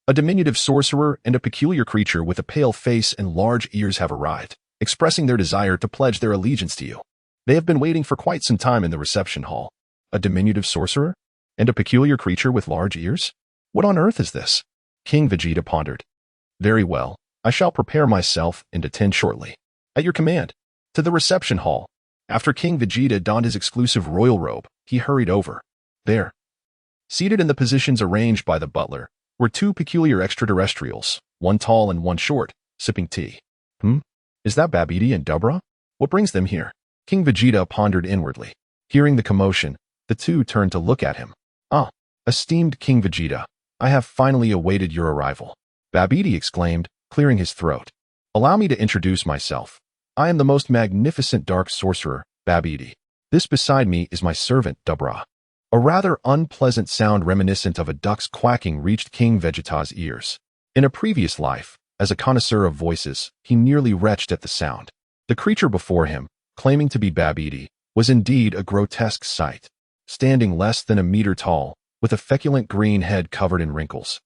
[SPEAKER 1] a diminutive sorcerer and a peculiar creature with a pale face and large ears have arrived, expressing their desire to pledge their allegiance to you. They have been waiting for quite some time in the reception hall." "A diminutive sorcerer? And a peculiar creature with large ears? What on earth is this?" King Vegeta pondered. "Very well, I shall prepare myself and attend shortly." "At your command." To the reception hall. After King Vegeta donned his exclusive royal robe, he hurried over. There, seated in the positions arranged by the butler, were 2 peculiar extraterrestrials, one tall and one short, sipping tea. Is that Babidi and Dubra? What brings them here?" King Vegeta pondered inwardly. Hearing the commotion, the 2 turned to look at him. "Ah, esteemed King Vegeta, I have finally awaited your arrival," Babidi exclaimed, clearing his throat. "Allow me to introduce myself. I am the most magnificent dark sorcerer, Babidi. This beside me is my servant, Dubra." A rather unpleasant sound reminiscent of a duck's quacking reached King Vegeta's ears. In a previous life, as a connoisseur of voices, he nearly retched at the sound. The creature before him, claiming to be Babidi, was indeed a grotesque sight. Standing less than a meter tall, with a feculent green head covered in wrinkles.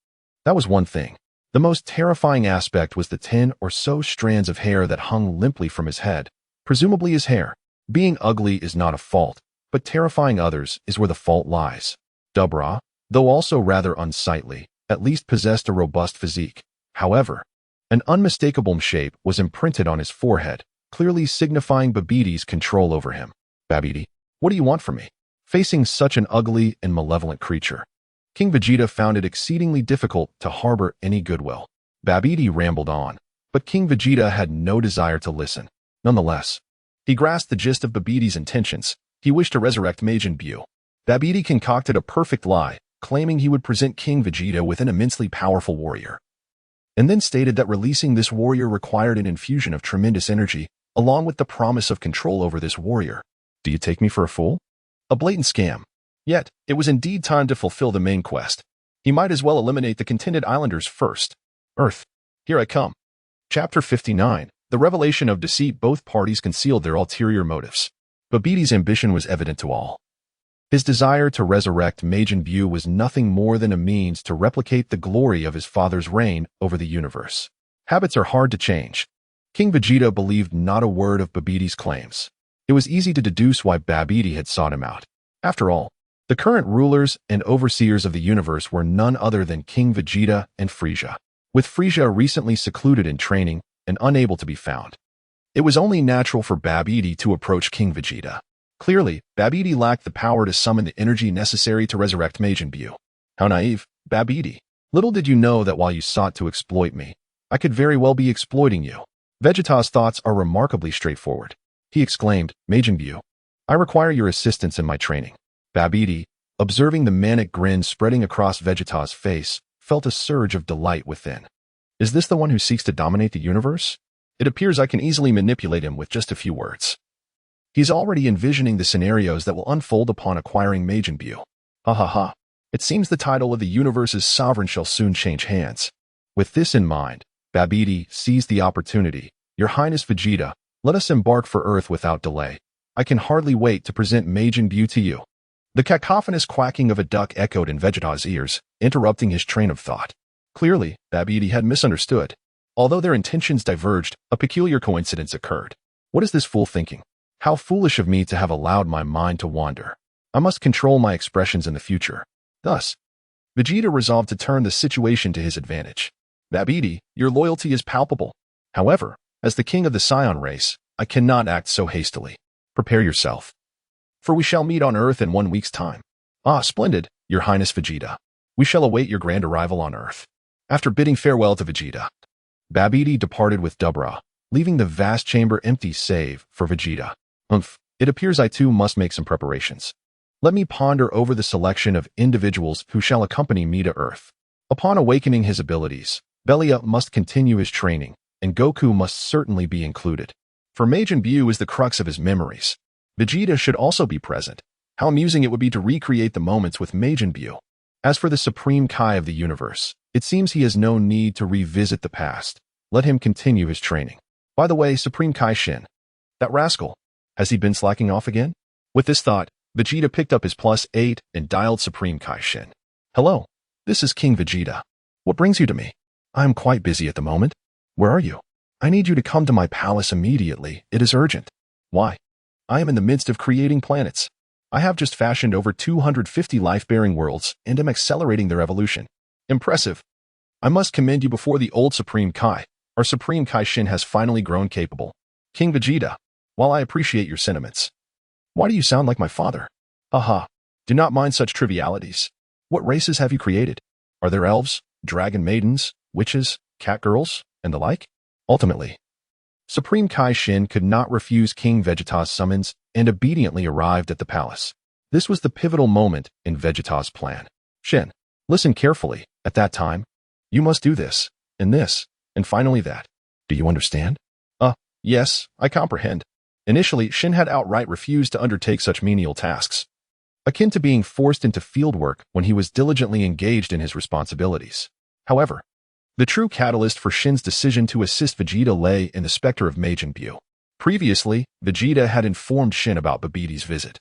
[SPEAKER 1] That was one thing. The most terrifying aspect was the 10 or so strands of hair that hung limply from his head, presumably his hair. Being ugly is not a fault, but terrifying others is where the fault lies. Dubra, though also rather unsightly, at least possessed a robust physique. However, an unmistakable shape was imprinted on his forehead, clearly signifying Babidi's control over him. "Babidi, what do you want from me?" Facing such an ugly and malevolent creature, King Vegeta found it exceedingly difficult to harbor any goodwill. Babidi rambled on, but King Vegeta had no desire to listen. Nonetheless, he grasped the gist of Babidi's intentions. He wished to resurrect Majin Buu. Babidi concocted a perfect lie, claiming he would present King Vegeta with an immensely powerful warrior, and then stated that releasing this warrior required an infusion of tremendous energy, along with the promise of control over this warrior. "Do you take me for a fool?" A blatant scam. Yet, it was indeed time to fulfill the main quest. He might as well eliminate the contented islanders first. Earth, here I come. Chapter 59. The revelation of deceit. Both parties concealed their ulterior motives. Babidi's ambition was evident to all. His desire to resurrect Majin Buu was nothing more than a means to replicate the glory of his father's reign over the universe. Habits are hard to change. King Vegeta believed not a word of Babidi's claims. It was easy to deduce why Babidi had sought him out. After all, the current rulers and overseers of the universe were none other than King Vegeta and Frieza. With Frieza recently secluded in training and unable to be found, it was only natural for Babidi to approach King Vegeta. Clearly, Babidi lacked the power to summon the energy necessary to resurrect Majin Buu. How naive, Babidi. Little did you know that while you sought to exploit me, I could very well be exploiting you. Vegeta's thoughts are remarkably straightforward. He exclaimed, "Majin Buu, I require your assistance in my training." Babidi, observing the manic grin spreading across Vegeta's face, felt a surge of delight within. Is this the one who seeks to dominate the universe? It appears I can easily manipulate him with just a few words. He's already envisioning the scenarios that will unfold upon acquiring Majin Buu. Ha ha ha. It seems the title of the universe's sovereign shall soon change hands. With this in mind, Babidi seized the opportunity. "Your Highness Vegeta, let us embark for Earth without delay. I can hardly wait to present Majin Buu to you." The cacophonous quacking of a duck echoed in Vegeta's ears, interrupting his train of thought. Clearly, Babidi had misunderstood. Although their intentions diverged, a peculiar coincidence occurred. What is this fool thinking? How foolish of me to have allowed my mind to wander. I must control my expressions in the future. Thus, Vegeta resolved to turn the situation to his advantage. "Babidi, your loyalty is palpable. However, as the king of the Scion race, I cannot act so hastily. Prepare yourself, for we shall meet on Earth in 1 week's time. Ah, splendid, Your Highness Vegeta. We shall await your grand arrival on Earth. After bidding farewell to Vegeta, Babidi departed with Dubra, leaving the vast chamber empty save for Vegeta. It appears I too must make some preparations. Let me ponder over the selection of individuals who shall accompany me to Earth. Upon awakening his abilities, Belia must continue his training, and Goku must certainly be included. For Majin Buu is the crux of his memories. Vegeta should also be present. How amusing it would be to recreate the moments with Majin Buu. As for the Supreme Kai of the universe, it seems he has no need to revisit the past. Let him continue his training. By the way, Supreme Kai Shin, that rascal, has he been slacking off again? With this thought, Vegeta picked up his +8 and dialed Supreme Kai Shin. Hello, this is King Vegeta. What brings you to me? I am quite busy at the moment. Where are you? I need you to come to my palace immediately. It is urgent. Why? I am in the midst of creating planets. I have just fashioned over 250 life-bearing worlds and am accelerating their evolution. Impressive. I must commend you before the old Supreme Kai. Our Supreme Kai Shin has finally grown capable. King Vegeta, while I appreciate your sentiments, why do you sound like my father? Haha, do not mind such trivialities. What races have you created? Are there elves, dragon maidens, witches, cat girls, and the like? Ultimately, Supreme Kai Shin could not refuse King Vegeta's summons and obediently arrived at the palace. This was the pivotal moment in Vegeta's plan. Shin, listen carefully. At that time, you must do this, and finally that. Do you understand? Yes, I comprehend. Initially, Shin had outright refused to undertake such menial tasks, akin to being forced into field work when he was diligently engaged in his responsibilities. However, the true catalyst for Shin's decision to assist Vegeta lay in the specter of Majin Buu. Previously, Vegeta had informed Shin about Babidi's visit,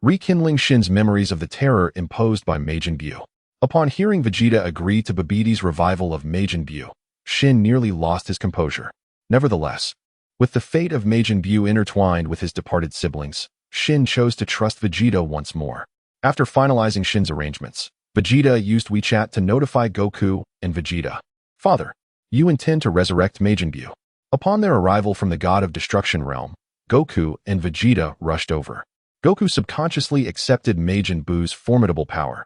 [SPEAKER 1] rekindling Shin's memories of the terror imposed by Majin Buu. Upon hearing Vegeta agree to Babidi's revival of Majin Buu, Shin nearly lost his composure. Nevertheless, with the fate of Majin Buu intertwined with his departed siblings, Shin chose to trust Vegeta once more. After finalizing Shin's arrangements, Vegeta used WeChat to notify Goku and Vegeta. Father, you intend to resurrect Majin Buu. Upon their arrival from the God of Destruction realm, Goku and Vegeta rushed over. Goku subconsciously accepted Majin Buu's formidable power,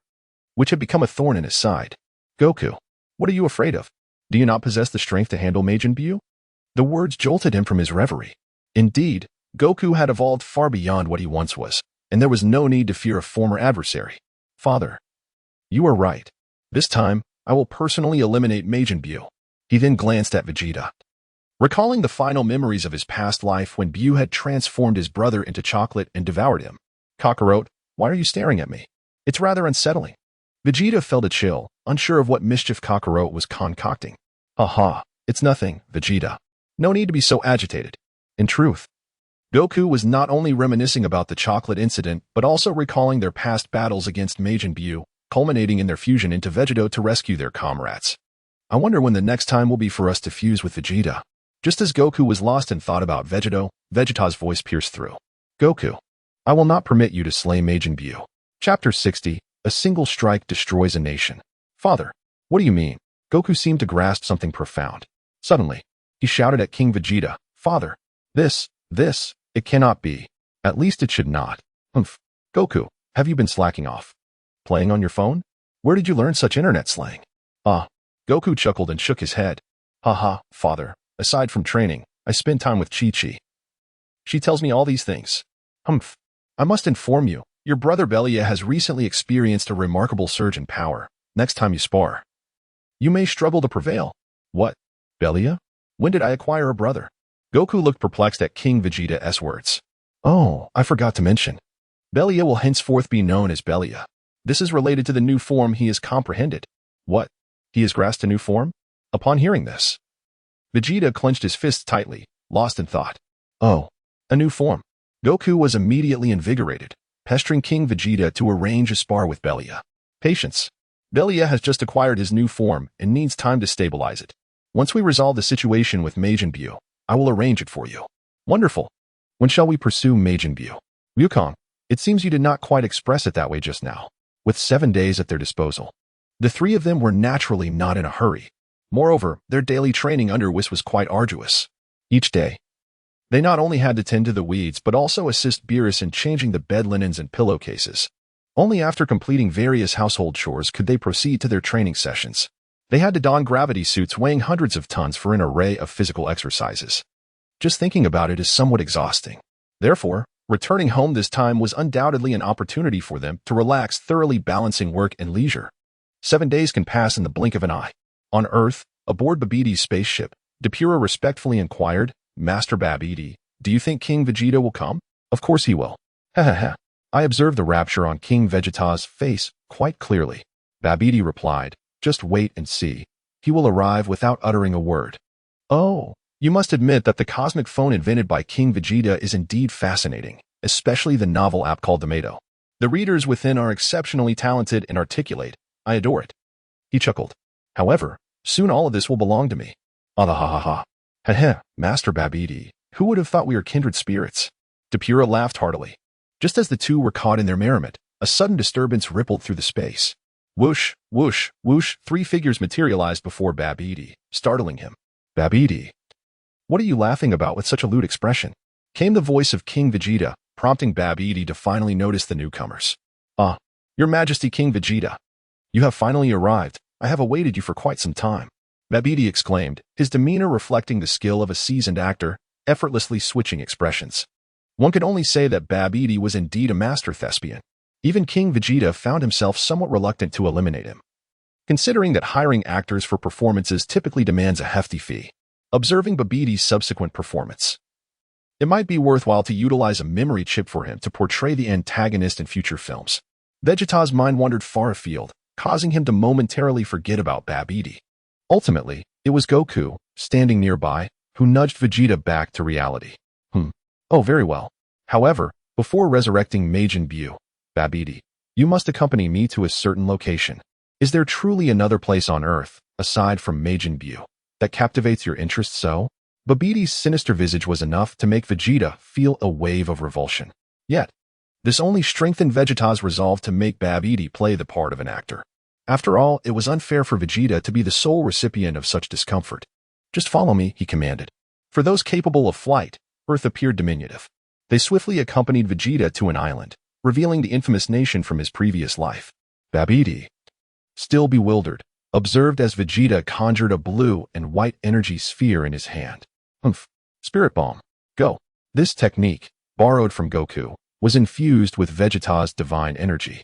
[SPEAKER 1] which had become a thorn in his side. Goku, what are you afraid of? Do you not possess the strength to handle Majin Buu? The words jolted him from his reverie. Indeed, Goku had evolved far beyond what he once was, and there was no need to fear a former adversary. Father, you are right. This time, I will personally eliminate Majin Buu. He then glanced at Vegeta, recalling the final memories of his past life when Buu had transformed his brother into chocolate and devoured him. Kakarot, why are you staring at me? It's rather unsettling. Vegeta felt a chill, unsure of what mischief Kakarot was concocting. Haha, it's nothing, Vegeta. No need to be so agitated. In truth, Goku was not only reminiscing about the chocolate incident, but also recalling their past battles against Majin Buu, culminating in their fusion into Vegito to rescue their comrades. I wonder when the next time will be for us to fuse with Vegeta. Just as Goku was lost in thought about Vegito, Vegeta's voice pierced through. Goku, I will not permit you to slay Majin Buu. Chapter 60, A Single Strike Destroys a Nation. Father, what do you mean? Goku seemed to grasp something profound. Suddenly, he shouted at King Vegeta, Father, this, it cannot be. At least it should not. Goku, have you been slacking off? Playing on your phone? Where did you learn such internet slang? Goku chuckled and shook his head. Haha, father, aside from training, I spend time with Chi-Chi. She tells me all these things. I must inform you, your brother Belia has recently experienced a remarkable surge in power. Next time you spar, you may struggle to prevail. What? Belia? When did I acquire a brother? Goku looked perplexed at King Vegeta's words. Oh, I forgot to mention. Belia will henceforth be known as Belia. This is related to the new form he has comprehended. What? He has grasped a new form? Upon hearing this, Vegeta clenched his fists tightly, lost in thought. Oh, a new form. Goku was immediately invigorated, pestering King Vegeta to arrange a spar with Belia. Patience. Belia has just acquired his new form and needs time to stabilize it. Once we resolve the situation with Majin Buu, I will arrange it for you. Wonderful. When shall we pursue Majin Buu? Wukong, it seems you did not quite express it that way just now. With 7 days at their disposal, the three of them were naturally not in a hurry. Moreover, their daily training under Whis was quite arduous. Each day, They not only had to tend to the weeds but also assist Beerus in changing the bed linens and pillowcases. Only after completing various household chores could they proceed to their training sessions. They had to don gravity suits weighing hundreds of tons for an array of physical exercises. Just thinking about it is somewhat exhausting. Therefore, returning home this time was undoubtedly an opportunity for them to relax, thoroughly balancing work and leisure. 7 days can pass in the blink of an eye. On Earth, aboard Babbidi's spaceship, Depura respectfully inquired, "Master Babidi, do you think King Vegeta will come?" "Of course he will." "Ha. I observed the rapture on King Vegeta's face quite clearly." Babidi replied, "Just wait and see. He will arrive without uttering a word." "Oh, you must admit that the cosmic phone invented by King Vegeta is indeed fascinating, especially the novel app called Tomato. The readers within are exceptionally talented and articulate. I adore it." He chuckled. "However, soon all of this will belong to me." "Ah, ha. Master Babidi, who would have thought we are kindred spirits?" Depura laughed heartily. Just as the two were caught in their merriment, a sudden disturbance rippled through the space. Whoosh, whoosh, whoosh, 3 figures materialized before Babidi, startling him. "Babidi, what are you laughing about with such a lewd expression?" came the voice of King Vegeta, prompting Babidi to finally notice the newcomers. "Ah, Your Majesty King Vegeta. You have finally arrived. I have awaited you for quite some time," Babidi exclaimed, his demeanor reflecting the skill of a seasoned actor, effortlessly switching expressions. One could only say that Babidi was indeed a master thespian. Even King Vegeta found himself somewhat reluctant to eliminate him, considering that hiring actors for performances typically demands a hefty fee. Observing Babidi's subsequent performance, it might be worthwhile to utilize a memory chip for him to portray the antagonist in future films. Vegeta's mind wandered far afield, causing him to momentarily forget about Babidi. Ultimately, it was Goku, standing nearby, who nudged Vegeta back to reality. "Oh, very well. However, before resurrecting Majin Buu, Babidi, you must accompany me to a certain location. Is there truly another place on Earth, aside from Majin Buu, that captivates your interest so?" Babidi's sinister visage was enough to make Vegeta feel a wave of revulsion. Yet, this only strengthened Vegeta's resolve to make Babidi play the part of an actor. After all, it was unfair for Vegeta to be the sole recipient of such discomfort. "Just follow me," he commanded. For those capable of flight, Earth appeared diminutive. They swiftly accompanied Vegeta to an island, revealing the infamous nation from his previous life. Babidi, still bewildered, observed as Vegeta conjured a blue and white energy sphere in his hand. Spirit Bomb. Go. This technique, borrowed from Goku, was infused with Vegeta's divine energy,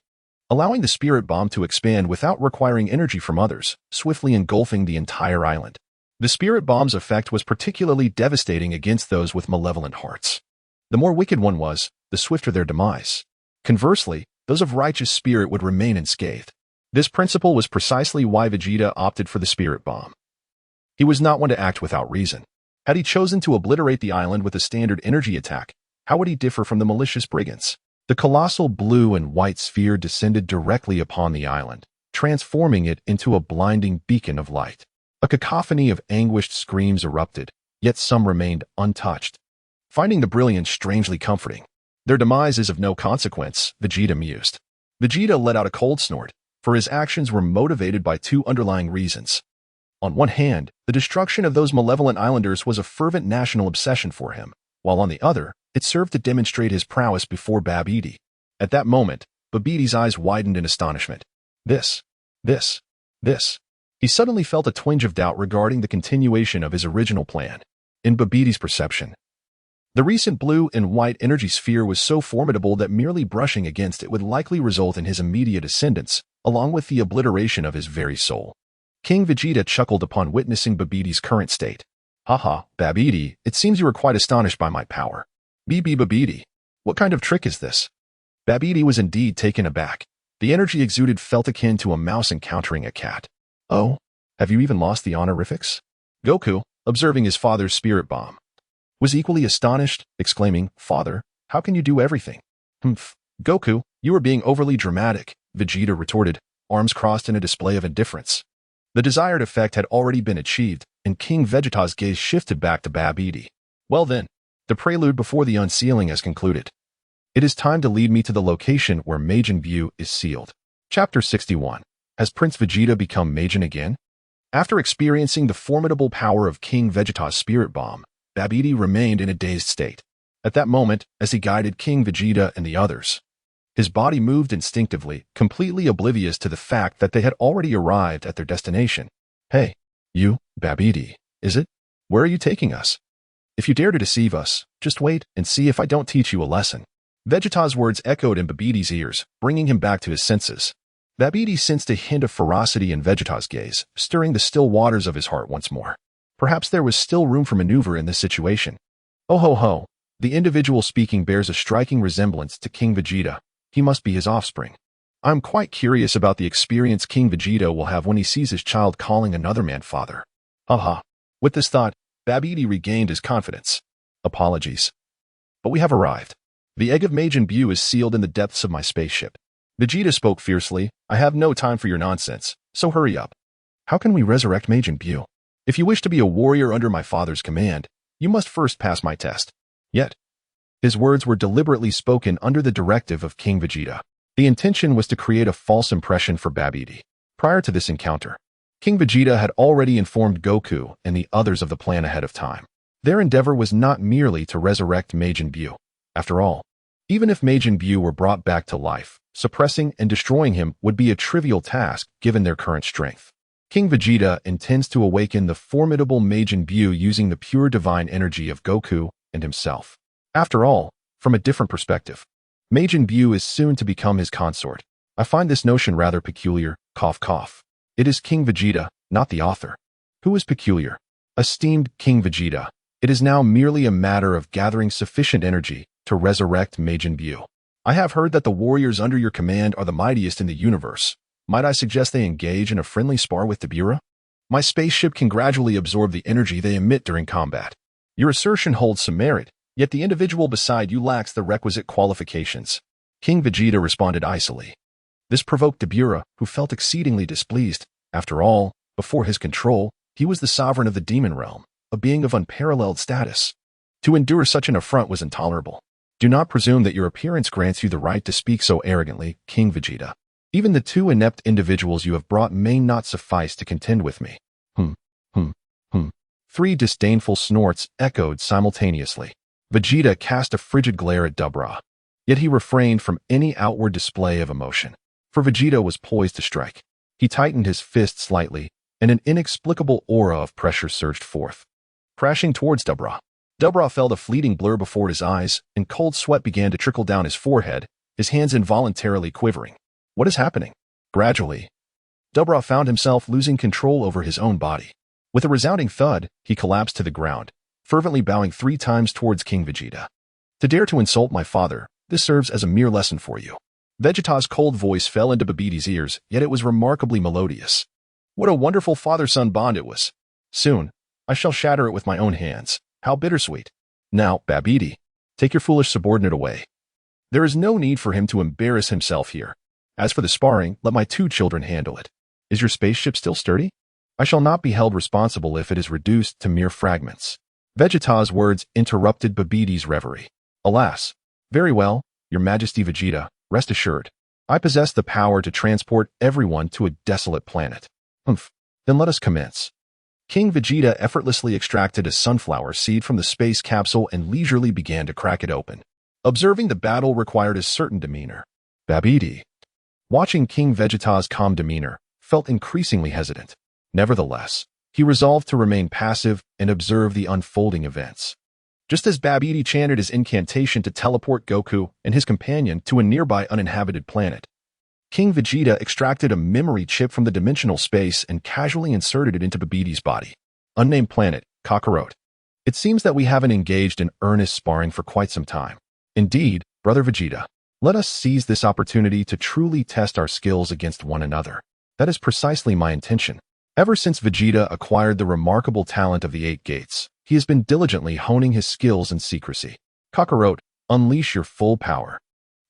[SPEAKER 1] allowing the Spirit Bomb to expand without requiring energy from others, swiftly engulfing the entire island. The Spirit Bomb's effect was particularly devastating against those with malevolent hearts. The more wicked one was, the swifter their demise. Conversely, those of righteous spirit would remain unscathed. This principle was precisely why Vegeta opted for the Spirit Bomb. He was not one to act without reason. Had he chosen to obliterate the island with a standard energy attack, how would he differ from the malicious brigands? The colossal blue and white sphere descended directly upon the island, transforming it into a blinding beacon of light. A cacophony of anguished screams erupted, yet some remained untouched, finding the brilliance strangely comforting. Their demise is of no consequence, Vegeta mused. Vegeta let out a cold snort, for his actions were motivated by 2 underlying reasons. On one hand, the destruction of those malevolent islanders was a fervent national obsession for him, while on the other, it served to demonstrate his prowess before Babidi. At that moment, Babidi's eyes widened in astonishment. This. He suddenly felt a twinge of doubt regarding the continuation of his original plan. In Babidi's perception, the recent blue and white energy sphere was so formidable that merely brushing against it would likely result in his immediate ascendance, along with the obliteration of his very soul. King Vegeta chuckled upon witnessing Babidi's current state. "Haha, Babidi, it seems you are quite astonished by my power." Babidi, what kind of trick is this?" Babidi was indeed taken aback. The energy exuded felt akin to a mouse encountering a cat. "Oh, have you even lost the honorifics?" Goku, observing his father's Spirit Bomb, was equally astonished, exclaiming, "Father, how can you do everything?" Goku, you are being overly dramatic," Vegeta retorted, arms crossed in a display of indifference. The desired effect had already been achieved, and King Vegeta's gaze shifted back to Babidi. "Well then, the prelude before the unsealing has concluded. It is time to lead me to the location where Majin Buu is sealed." Chapter 61. Has Prince Vegeta become Majin again? After experiencing the formidable power of King Vegeta's Spirit Bomb, Babidi remained in a dazed state. At that moment, as he guided King Vegeta and the others, his body moved instinctively, completely oblivious to the fact that they had already arrived at their destination. Hey, you, Babidi, is it? Where are you taking us? If you dare to deceive us, just wait and see if I don't teach you a lesson. Vegeta's words echoed in Babidi's ears, bringing him back to his senses. Babidi sensed a hint of ferocity in Vegeta's gaze, stirring the still waters of his heart once more. Perhaps there was still room for maneuver in this situation. Oh ho ho, the individual speaking bears a striking resemblance to King Vegeta. He must be his offspring. I'm quite curious about the experience King Vegeta will have when he sees his child calling another man father. Haha. With this thought, Babidi regained his confidence. Apologies. But we have arrived. The egg of Majin Buu is sealed in the depths of my spaceship. Vegeta spoke fiercely. I have no time for your nonsense, so hurry up. How can we resurrect Majin Buu? If you wish to be a warrior under my father's command, you must first pass my test. Yet, his words were deliberately spoken under the directive of King Vegeta. The intention was to create a false impression for Babidi. Prior to this encounter, King Vegeta had already informed Goku and the others of the plan ahead of time. Their endeavor was not merely to resurrect Majin Buu. After all, even if Majin Buu were brought back to life, suppressing and destroying him would be a trivial task given their current strength. King Vegeta intends to awaken the formidable Majin Buu using the pure divine energy of Goku and himself. After all, from a different perspective, Majin Buu is soon to become his consort. I find this notion rather peculiar, cough cough. It is King Vegeta, not the author. Who is peculiar? Esteemed King Vegeta, it is now merely a matter of gathering sufficient energy to resurrect Majin Buu. I have heard that the warriors under your command are the mightiest in the universe. Might I suggest they engage in a friendly spar with Dabura? My spaceship can gradually absorb the energy they emit during combat. Your assertion holds some merit, yet the individual beside you lacks the requisite qualifications. King Vegeta responded icily. This provoked Dabura, who felt exceedingly displeased. After all, before his control, he was the sovereign of the demon realm, a being of unparalleled status. To endure such an affront was intolerable. Do not presume that your appearance grants you the right to speak so arrogantly, King Vegeta. Even the two inept individuals you have brought may not suffice to contend with me. Three disdainful snorts echoed simultaneously. Vegeta cast a frigid glare at Dabura. Yet he refrained from any outward display of emotion, for Vegeta was poised to strike. He tightened his fist slightly, and an inexplicable aura of pressure surged forth. Crashing towards Dabura, Dabura felt a fleeting blur before his eyes, and cold sweat began to trickle down his forehead, his hands involuntarily quivering. What is happening? Gradually, Dabura found himself losing control over his own body. With a resounding thud, he collapsed to the ground, fervently bowing 3 times towards King Vegeta. To dare to insult my father, this serves as a mere lesson for you. Vegeta's cold voice fell into Babidi's ears, yet it was remarkably melodious. What a wonderful father-son bond it was. Soon, I shall shatter it with my own hands. How bittersweet. Now, Babidi, take your foolish subordinate away. There is no need for him to embarrass himself here. As for the sparring, let my 2 children handle it. Is your spaceship still sturdy? I shall not be held responsible if it is reduced to mere fragments. Vegeta's words interrupted Babidi's reverie. Alas. Very well, Your Majesty Vegeta, rest assured. I possess the power to transport everyone to a desolate planet. Then let us commence. King Vegeta effortlessly extracted a sunflower seed from the space capsule and leisurely began to crack it open. Observing the battle required a certain demeanor. Babidi, watching King Vegeta's calm demeanor, felt increasingly hesitant. Nevertheless, he resolved to remain passive and observe the unfolding events. Just as Babidi chanted his incantation to teleport Goku and his companion to a nearby uninhabited planet, King Vegeta extracted a memory chip from the dimensional space and casually inserted it into Babidi's body. Unnamed planet, Kakarot. It seems that we haven't engaged in earnest sparring for quite some time. Indeed, Brother Vegeta, let us seize this opportunity to truly test our skills against one another. That is precisely my intention. Ever since Vegeta acquired the remarkable talent of the 8 Gates, he has been diligently honing his skills in secrecy. Kakarot, unleash your full power.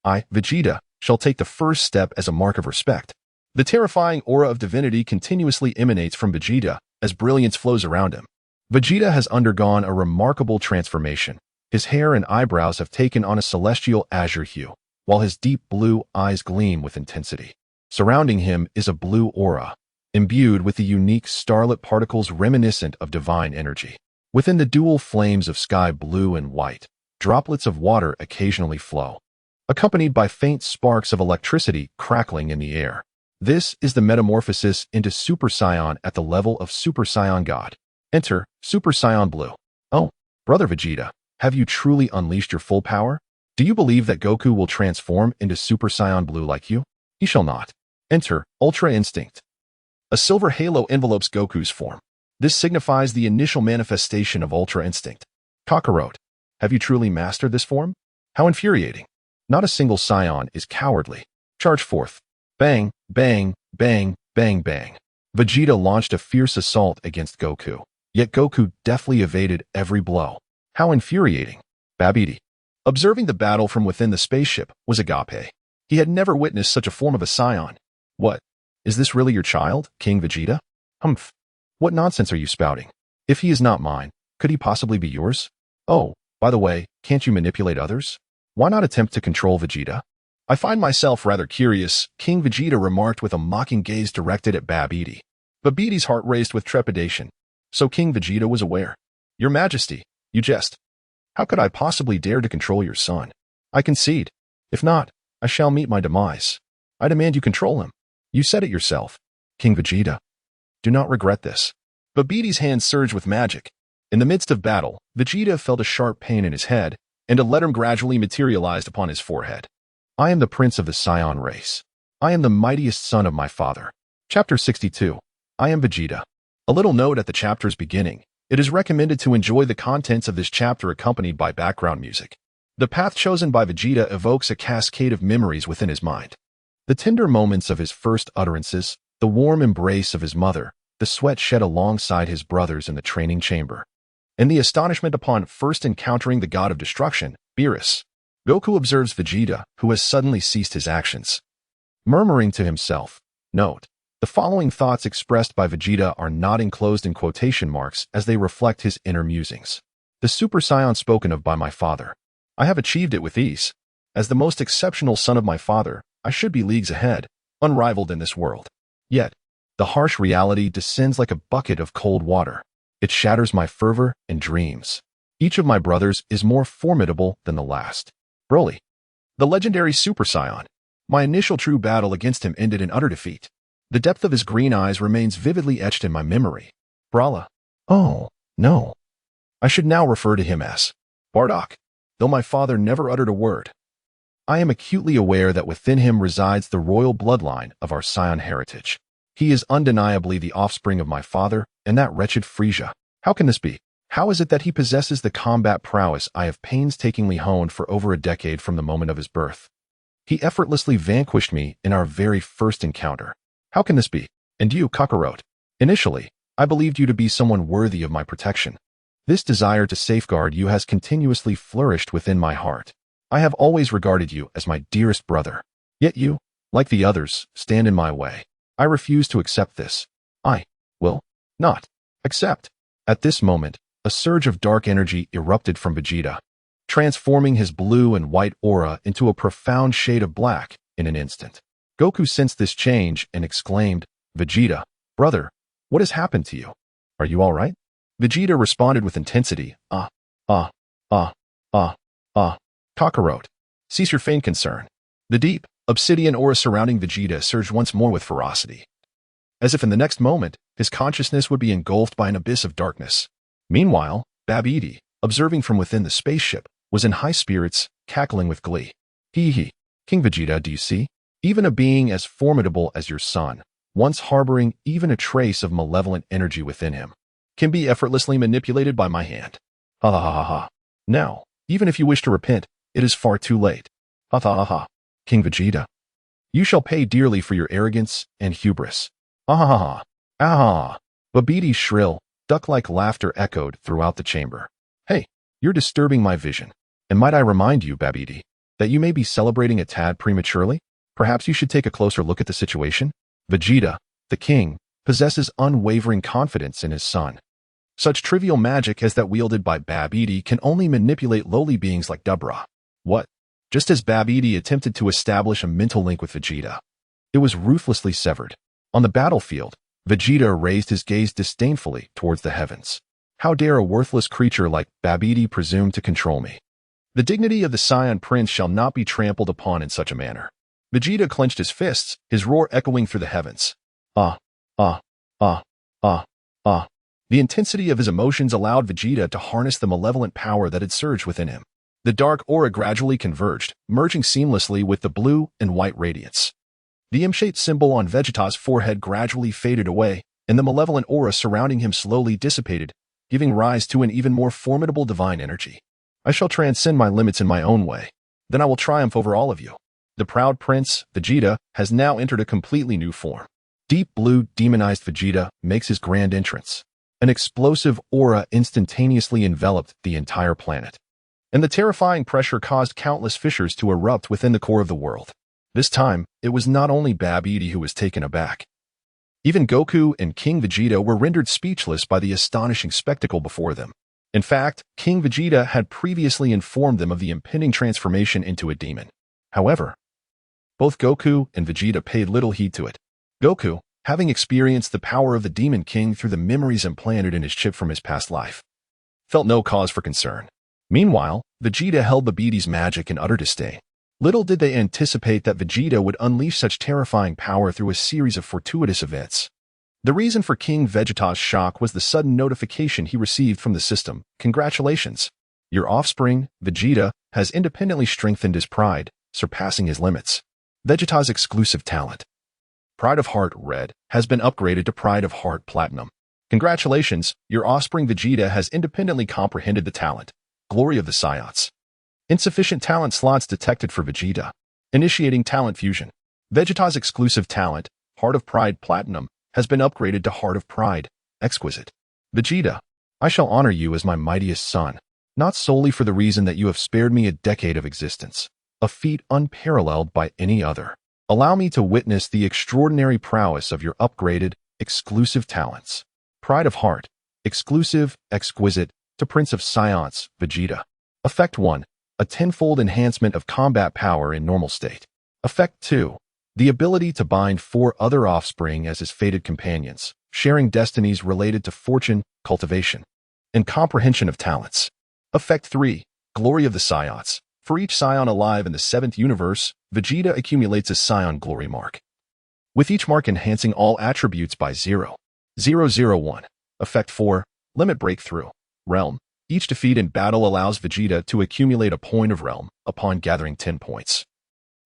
[SPEAKER 1] I, Vegeta, shall take the first step as a mark of respect. The terrifying aura of divinity continuously emanates from Vegeta as brilliance flows around him. Vegeta has undergone a remarkable transformation. His hair and eyebrows have taken on a celestial azure hue, while his deep blue eyes gleam with intensity. Surrounding him is a blue aura, imbued with the unique starlit particles reminiscent of divine energy. Within the dual flames of sky blue and white, droplets of water occasionally flow, accompanied by faint sparks of electricity crackling in the air. This is the metamorphosis into Super Saiyan at the level of Super Saiyan God. Enter Super Saiyan Blue. Oh, Brother Vegeta, have you truly unleashed your full power? Do you believe that Goku will transform into Super Saiyan Blue like you? He shall not. Enter Ultra Instinct. A silver halo envelopes Goku's form. This signifies the initial manifestation of Ultra Instinct. Kakarot, have you truly mastered this form? How infuriating. Not a single Saiyan is cowardly. Charge forth. Bang, bang, bang, bang, bang. Vegeta launched a fierce assault against Goku, yet Goku deftly evaded every blow. How infuriating. Babidi, observing the battle from within the spaceship, was Agape. He had never witnessed such a form of a Saiyan. What? Is this really your child, King Vegeta? Humph. What nonsense are you spouting? If he is not mine, could he possibly be yours? Oh, by the way, can't you manipulate others? Why not attempt to control Vegeta? I find myself rather curious, King Vegeta remarked with a mocking gaze directed at Babidi. Babidi's heart raced with trepidation. So King Vegeta was aware. Your Majesty, you jest. How could I possibly dare to control your son? I concede. If not, I shall meet my demise. I demand you control him. You said it yourself, King Vegeta. Do not regret this. Babidi's hands surged with magic. In the midst of battle, Vegeta felt a sharp pain in his head, and a letter gradually materialized upon his forehead. I am the prince of the Saiyan race. I am the mightiest son of my father. Chapter 62. I am Vegeta. A little note at the chapter's beginning. It is recommended to enjoy the contents of this chapter accompanied by background music. The path chosen by Vegeta evokes a cascade of memories within his mind. The tender moments of his first utterances, the warm embrace of his mother, the sweat shed alongside his brothers in the training chamber, and the astonishment upon first encountering the god of destruction, Beerus. Goku observes Vegeta, who has suddenly ceased his actions. Murmuring to himself, note, the following thoughts expressed by Vegeta are not enclosed in quotation marks as they reflect his inner musings. The Super Saiyan spoken of by my father. I have achieved it with ease. As the most exceptional son of my father, I should be leagues ahead, unrivaled in this world. Yet, the harsh reality descends like a bucket of cold water. It shatters my fervor and dreams. Each of my brothers is more formidable than the last. Broly, the legendary Super Saiyan. My initial true battle against him ended in utter defeat. The depth of his green eyes remains vividly etched in my memory. Brala. Oh, no. I should now refer to him as Bardock, though my father never uttered a word. I am acutely aware that within him resides the royal bloodline of our Saiyan heritage. He is undeniably the offspring of my father and that wretched Frieza. How can this be? How is it that he possesses the combat prowess I have painstakingly honed for over a decade from the moment of his birth? He effortlessly vanquished me in our very first encounter. How can this be? And you, Kakarot? Initially, I believed you to be someone worthy of my protection. This desire to safeguard you has continuously flourished within my heart. I have always regarded you as my dearest brother. Yet you, like the others, stand in my way. I refuse to accept this. I will not accept. At this moment, a surge of dark energy erupted from Vegeta, transforming his blue and white aura into a profound shade of black in an instant. Goku sensed this change and exclaimed, Vegeta, brother, what has happened to you? Are you all right? Vegeta responded with intensity, Kakarot, cease your feigned concern. The deep, obsidian aura surrounding Vegeta surged once more with ferocity, as if in the next moment, his consciousness would be engulfed by an abyss of darkness. Meanwhile, Babidi, observing from within the spaceship, was in high spirits, cackling with glee. Hee, King Vegeta, do you see? Even a being as formidable as your son, once harboring even a trace of malevolent energy within him, can be effortlessly manipulated by my hand. Ha ha ha ha. Now, even if you wish to repent, it is far too late. Ha ha ha ha. King Vegeta, you shall pay dearly for your arrogance and hubris. Ah ha ha ha. Ah. Babidi's shrill, duck-like laughter echoed throughout the chamber. Hey, you're disturbing my vision. And might I remind you, Babidi, that you may be celebrating a tad prematurely? Perhaps you should take a closer look at the situation. Vegeta, the king, possesses unwavering confidence in his son. Such trivial magic as that wielded by Babidi can only manipulate lowly beings like Dubra. What? Just as Babidi attempted to establish a mental link with Vegeta, it was ruthlessly severed. On the battlefield, Vegeta raised his gaze disdainfully towards the heavens. How dare a worthless creature like Babidi presume to control me? The dignity of the Scion Prince shall not be trampled upon in such a manner. Vegeta clenched his fists, his roar echoing through the heavens. Ah, ah, ah, ah, ah. The intensity of his emotions allowed Vegeta to harness the malevolent power that had surged within him. The dark aura gradually converged, merging seamlessly with the blue and white radiance. The M-shaped symbol on Vegeta's forehead gradually faded away, and the malevolent aura surrounding him slowly dissipated, giving rise to an even more formidable divine energy. I shall transcend my limits in my own way. Then I will triumph over all of you. The proud prince, Vegeta, has now entered a completely new form. Deep blue, demonized Vegeta makes his grand entrance. An explosive aura instantaneously enveloped the entire planet. And the terrifying pressure caused countless fissures to erupt within the core of the world. This time, it was not only Babidi who was taken aback. Even Goku and King Vegeta were rendered speechless by the astonishing spectacle before them. In fact, King Vegeta had previously informed them of the impending transformation into a demon. However, both Goku and Vegeta paid little heed to it. Goku, having experienced the power of the Demon King through the memories implanted in his chip from his past life, felt no cause for concern. Meanwhile, Vegeta held the Babdi's magic in utter disdain. Little did they anticipate that Vegeta would unleash such terrifying power through a series of fortuitous events. The reason for King Vegeta's shock was the sudden notification he received from the system. Congratulations! Your offspring, Vegeta, has independently strengthened his pride, surpassing his limits. Vegeta's exclusive talent, Pride of Heart Red, has been upgraded to Pride of Heart Platinum. Congratulations, your offspring Vegeta has independently comprehended the talent, Glory of the Saiyans. Insufficient talent slots detected for Vegeta. Initiating talent fusion. Vegeta's exclusive talent, Heart of Pride Platinum, has been upgraded to Heart of Pride, Exquisite. Vegeta, I shall honor you as my mightiest son, not solely for the reason that you have spared me a decade of existence, a feat unparalleled by any other. Allow me to witness the extraordinary prowess of your upgraded, exclusive talents. Pride of Heart, Exclusive, Exquisite, to Prince of Saiyans, Vegeta. Effect 1. A tenfold enhancement of combat power in normal state. Effect 2. The ability to bind 4 other offspring as his fated companions, sharing destinies related to fortune, cultivation, and comprehension of talents. Effect 3. Glory of the Saiyans. For each Scion alive in the 7th universe, Vegeta accumulates a Scion glory mark, with each mark enhancing all attributes by 0.001. Effect 4. Limit Breakthrough. Realm. Each defeat in battle allows Vegeta to accumulate a point of realm upon gathering 10 points.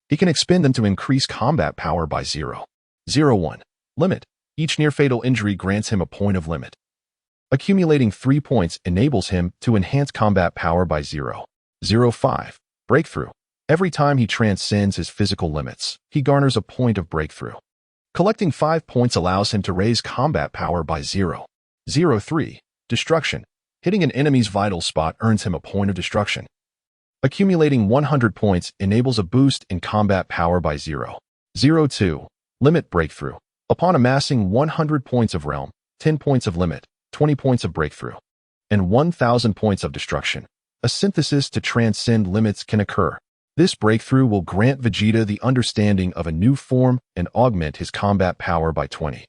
[SPEAKER 1] He can expend them to increase combat power by 0.01. Limit. Each near-fatal injury grants him a point of limit. Accumulating 3 points enables him to enhance combat power by 0.05. Breakthrough. Every time he transcends his physical limits, he garners a point of breakthrough. Collecting 5 points allows him to raise combat power by 0.03. Destruction. Hitting an enemy's vital spot earns him a point of destruction. Accumulating 100 points enables a boost in combat power by 0.02. Limit Breakthrough. Upon amassing 100 points of realm, 10 points of limit, 20 points of breakthrough, and 1,000 points of destruction, a synthesis to transcend limits can occur. This breakthrough will grant Vegeta the understanding of a new form and augment his combat power by 20.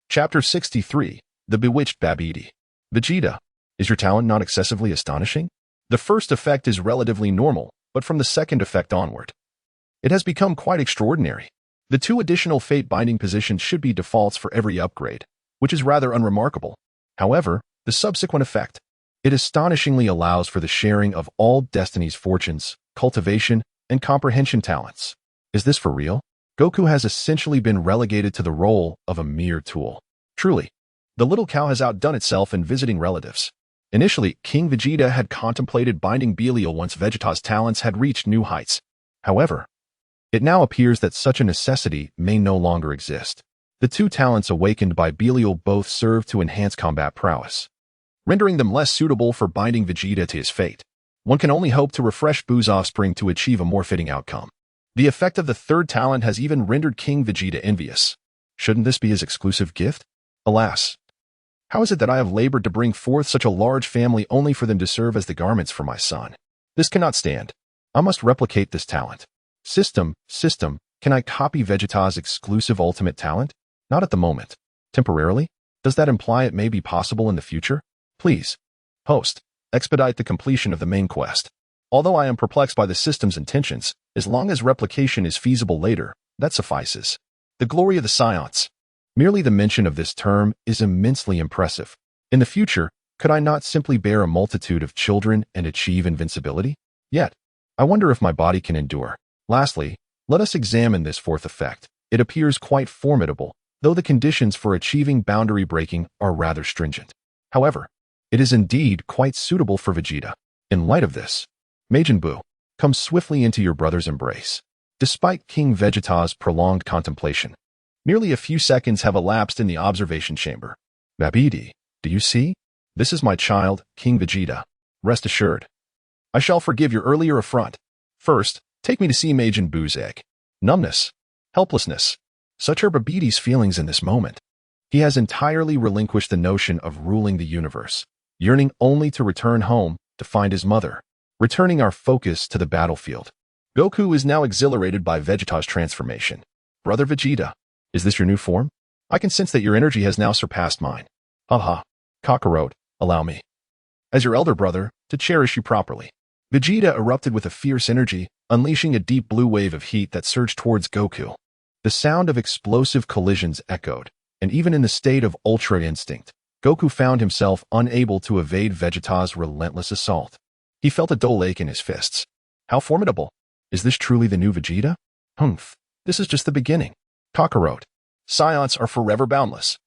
[SPEAKER 1] Chapter 63. The Bewitched Babidi. Vegeta, is your talent not excessively astonishing? The first effect is relatively normal, but from the second effect onward, it has become quite extraordinary. The 2 additional fate-binding positions should be defaults for every upgrade, which is rather unremarkable. However, the subsequent effect, it astonishingly allows for the sharing of all Destiny's fortunes, cultivation, and comprehension talents. Is this for real? Goku has essentially been relegated to the role of a mere tool. Truly, the little cow has outdone itself in visiting relatives. Initially, King Vegeta had contemplated binding Belial once Vegeta's talents had reached new heights. However, it now appears that such a necessity may no longer exist. The 2 talents awakened by Belial both serve to enhance combat prowess, rendering them less suitable for binding Vegeta to his fate. One can only hope to refresh Buu's offspring to achieve a more fitting outcome. The effect of the 3rd talent has even rendered King Vegeta envious. Shouldn't this be his exclusive gift? Alas, how is it that I have labored to bring forth such a large family only for them to serve as the garments for my son? This cannot stand. I must replicate this talent. System, can I copy Vegeta's exclusive ultimate talent? Not at the moment. Temporarily? Does that imply it may be possible in the future? Please, host, expedite the completion of the main quest. Although I am perplexed by the system's intentions, as long as replication is feasible later, that suffices. The glory of the science. Merely the mention of this term is immensely impressive. In the future, could I not simply bear a multitude of children and achieve invincibility? Yet, I wonder if my body can endure. Lastly, let us examine this fourth effect. It appears quite formidable, though the conditions for achieving boundary breaking are rather stringent. However, it is indeed quite suitable for Vegeta. In light of this, Majin Buu, come swiftly into your brother's embrace. Despite King Vegeta's prolonged contemplation, nearly a few seconds have elapsed in the observation chamber. Babidi, do you see? This is my child, King Vegeta. Rest assured. I shall forgive your earlier affront. First, take me to see Majin Buu's egg. Numbness. Helplessness. Such are Babidi's feelings in this moment. He has entirely relinquished the notion of ruling the universe, yearning only to return home to find his mother. Returning our focus to the battlefield. Goku is now exhilarated by Vegeta's transformation. Brother Vegeta, is this your new form? I can sense that your energy has now surpassed mine. Haha, Kakarot, allow me, as your elder brother, to cherish you properly. Vegeta erupted with a fierce energy, unleashing a deep blue wave of heat that surged towards Goku. The sound of explosive collisions echoed, and even in the state of Ultra Instinct, Goku found himself unable to evade Vegeta's relentless assault. He felt a dull ache in his fists. How formidable! Is this truly the new Vegeta? Humph, this is just the beginning. Kakarot. Scions are forever boundless.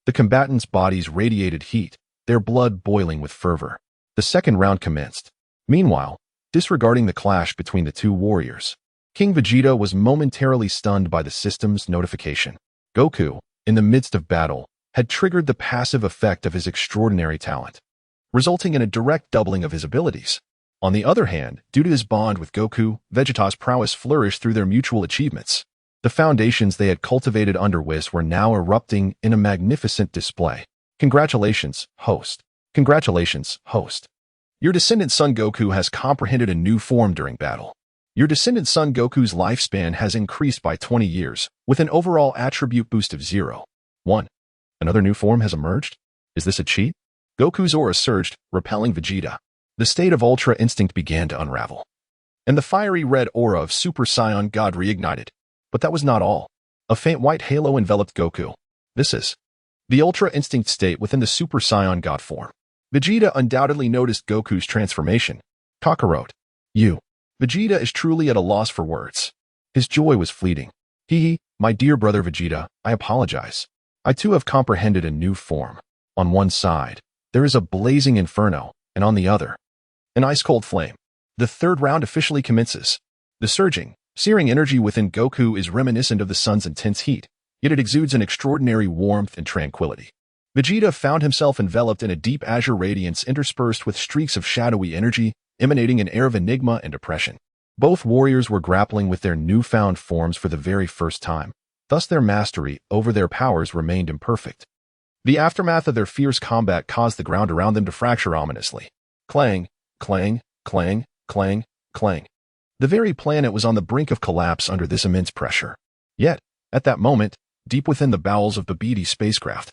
[SPEAKER 1] The combatants' bodies radiated heat, their blood boiling with fervor. The second round commenced. Meanwhile, disregarding the clash between the two warriors, King Vegeta was momentarily stunned by the system's notification. Goku, in the midst of battle, had triggered the passive effect of his extraordinary talent, resulting in a direct doubling of his abilities. On the other hand, due to his bond with Goku, Vegeta's prowess flourished through their mutual achievements. The foundations they had cultivated under Whis were now erupting in a magnificent display. Congratulations, host. Congratulations, host. Your descendant son Goku has comprehended a new form during battle. Your descendant son Goku's lifespan has increased by 20 years, with an overall attribute boost of 0. 1. Another new form has emerged? Is this a cheat? Goku's aura surged, repelling Vegeta. The state of Ultra Instinct began to unravel, and the fiery red aura of Super Saiyan God reignited. But that was not all. A faint white halo enveloped Goku. This is the Ultra Instinct state within the Super Saiyan God form. Vegeta undoubtedly noticed Goku's transformation. Kakarot. Vegeta is truly at a loss for words. His joy was fleeting. My dear brother Vegeta, I apologize. I too have comprehended a new form. On one side, there is a blazing inferno, and on the other, an ice-cold flame. The third round officially commences. The surging, searing energy within Goku is reminiscent of the sun's intense heat, yet it exudes an extraordinary warmth and tranquility. Vegeta found himself enveloped in a deep azure radiance interspersed with streaks of shadowy energy, emanating an air of enigma and oppression. Both warriors were grappling with their newfound forms for the very first time, thus their mastery over their powers remained imperfect. The aftermath of their fierce combat caused the ground around them to fracture ominously. Clang, clang, clang, clang, clang. The very planet was on the brink of collapse under this immense pressure. Yet, at that moment, deep within the bowels of Babidi's spacecraft,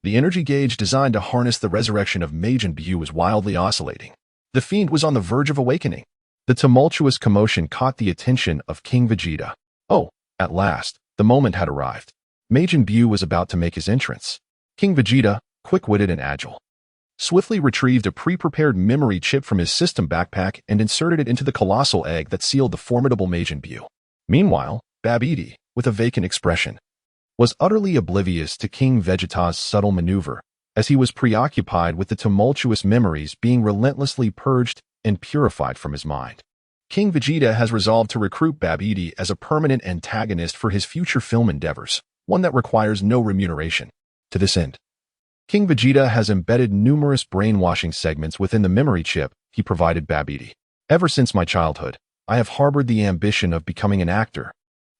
[SPEAKER 1] the energy gauge designed to harness the resurrection of Majin Buu was wildly oscillating. The fiend was on the verge of awakening. The tumultuous commotion caught the attention of King Vegeta. Oh, at last, the moment had arrived. Majin Buu was about to make his entrance. King Vegeta, quick-witted and agile, swiftly retrieved a pre-prepared memory chip from his system backpack and inserted it into the colossal egg that sealed the formidable Majin Buu. Meanwhile, Babidi, with a vacant expression, was utterly oblivious to King Vegeta's subtle maneuver, as he was preoccupied with the tumultuous memories being relentlessly purged and purified from his mind. King Vegeta has resolved to recruit Babidi as a permanent antagonist for his future film endeavors, one that requires no remuneration. To this end, King Vegeta has embedded numerous brainwashing segments within the memory chip he provided Babidi. Ever since my childhood, I have harbored the ambition of becoming an actor,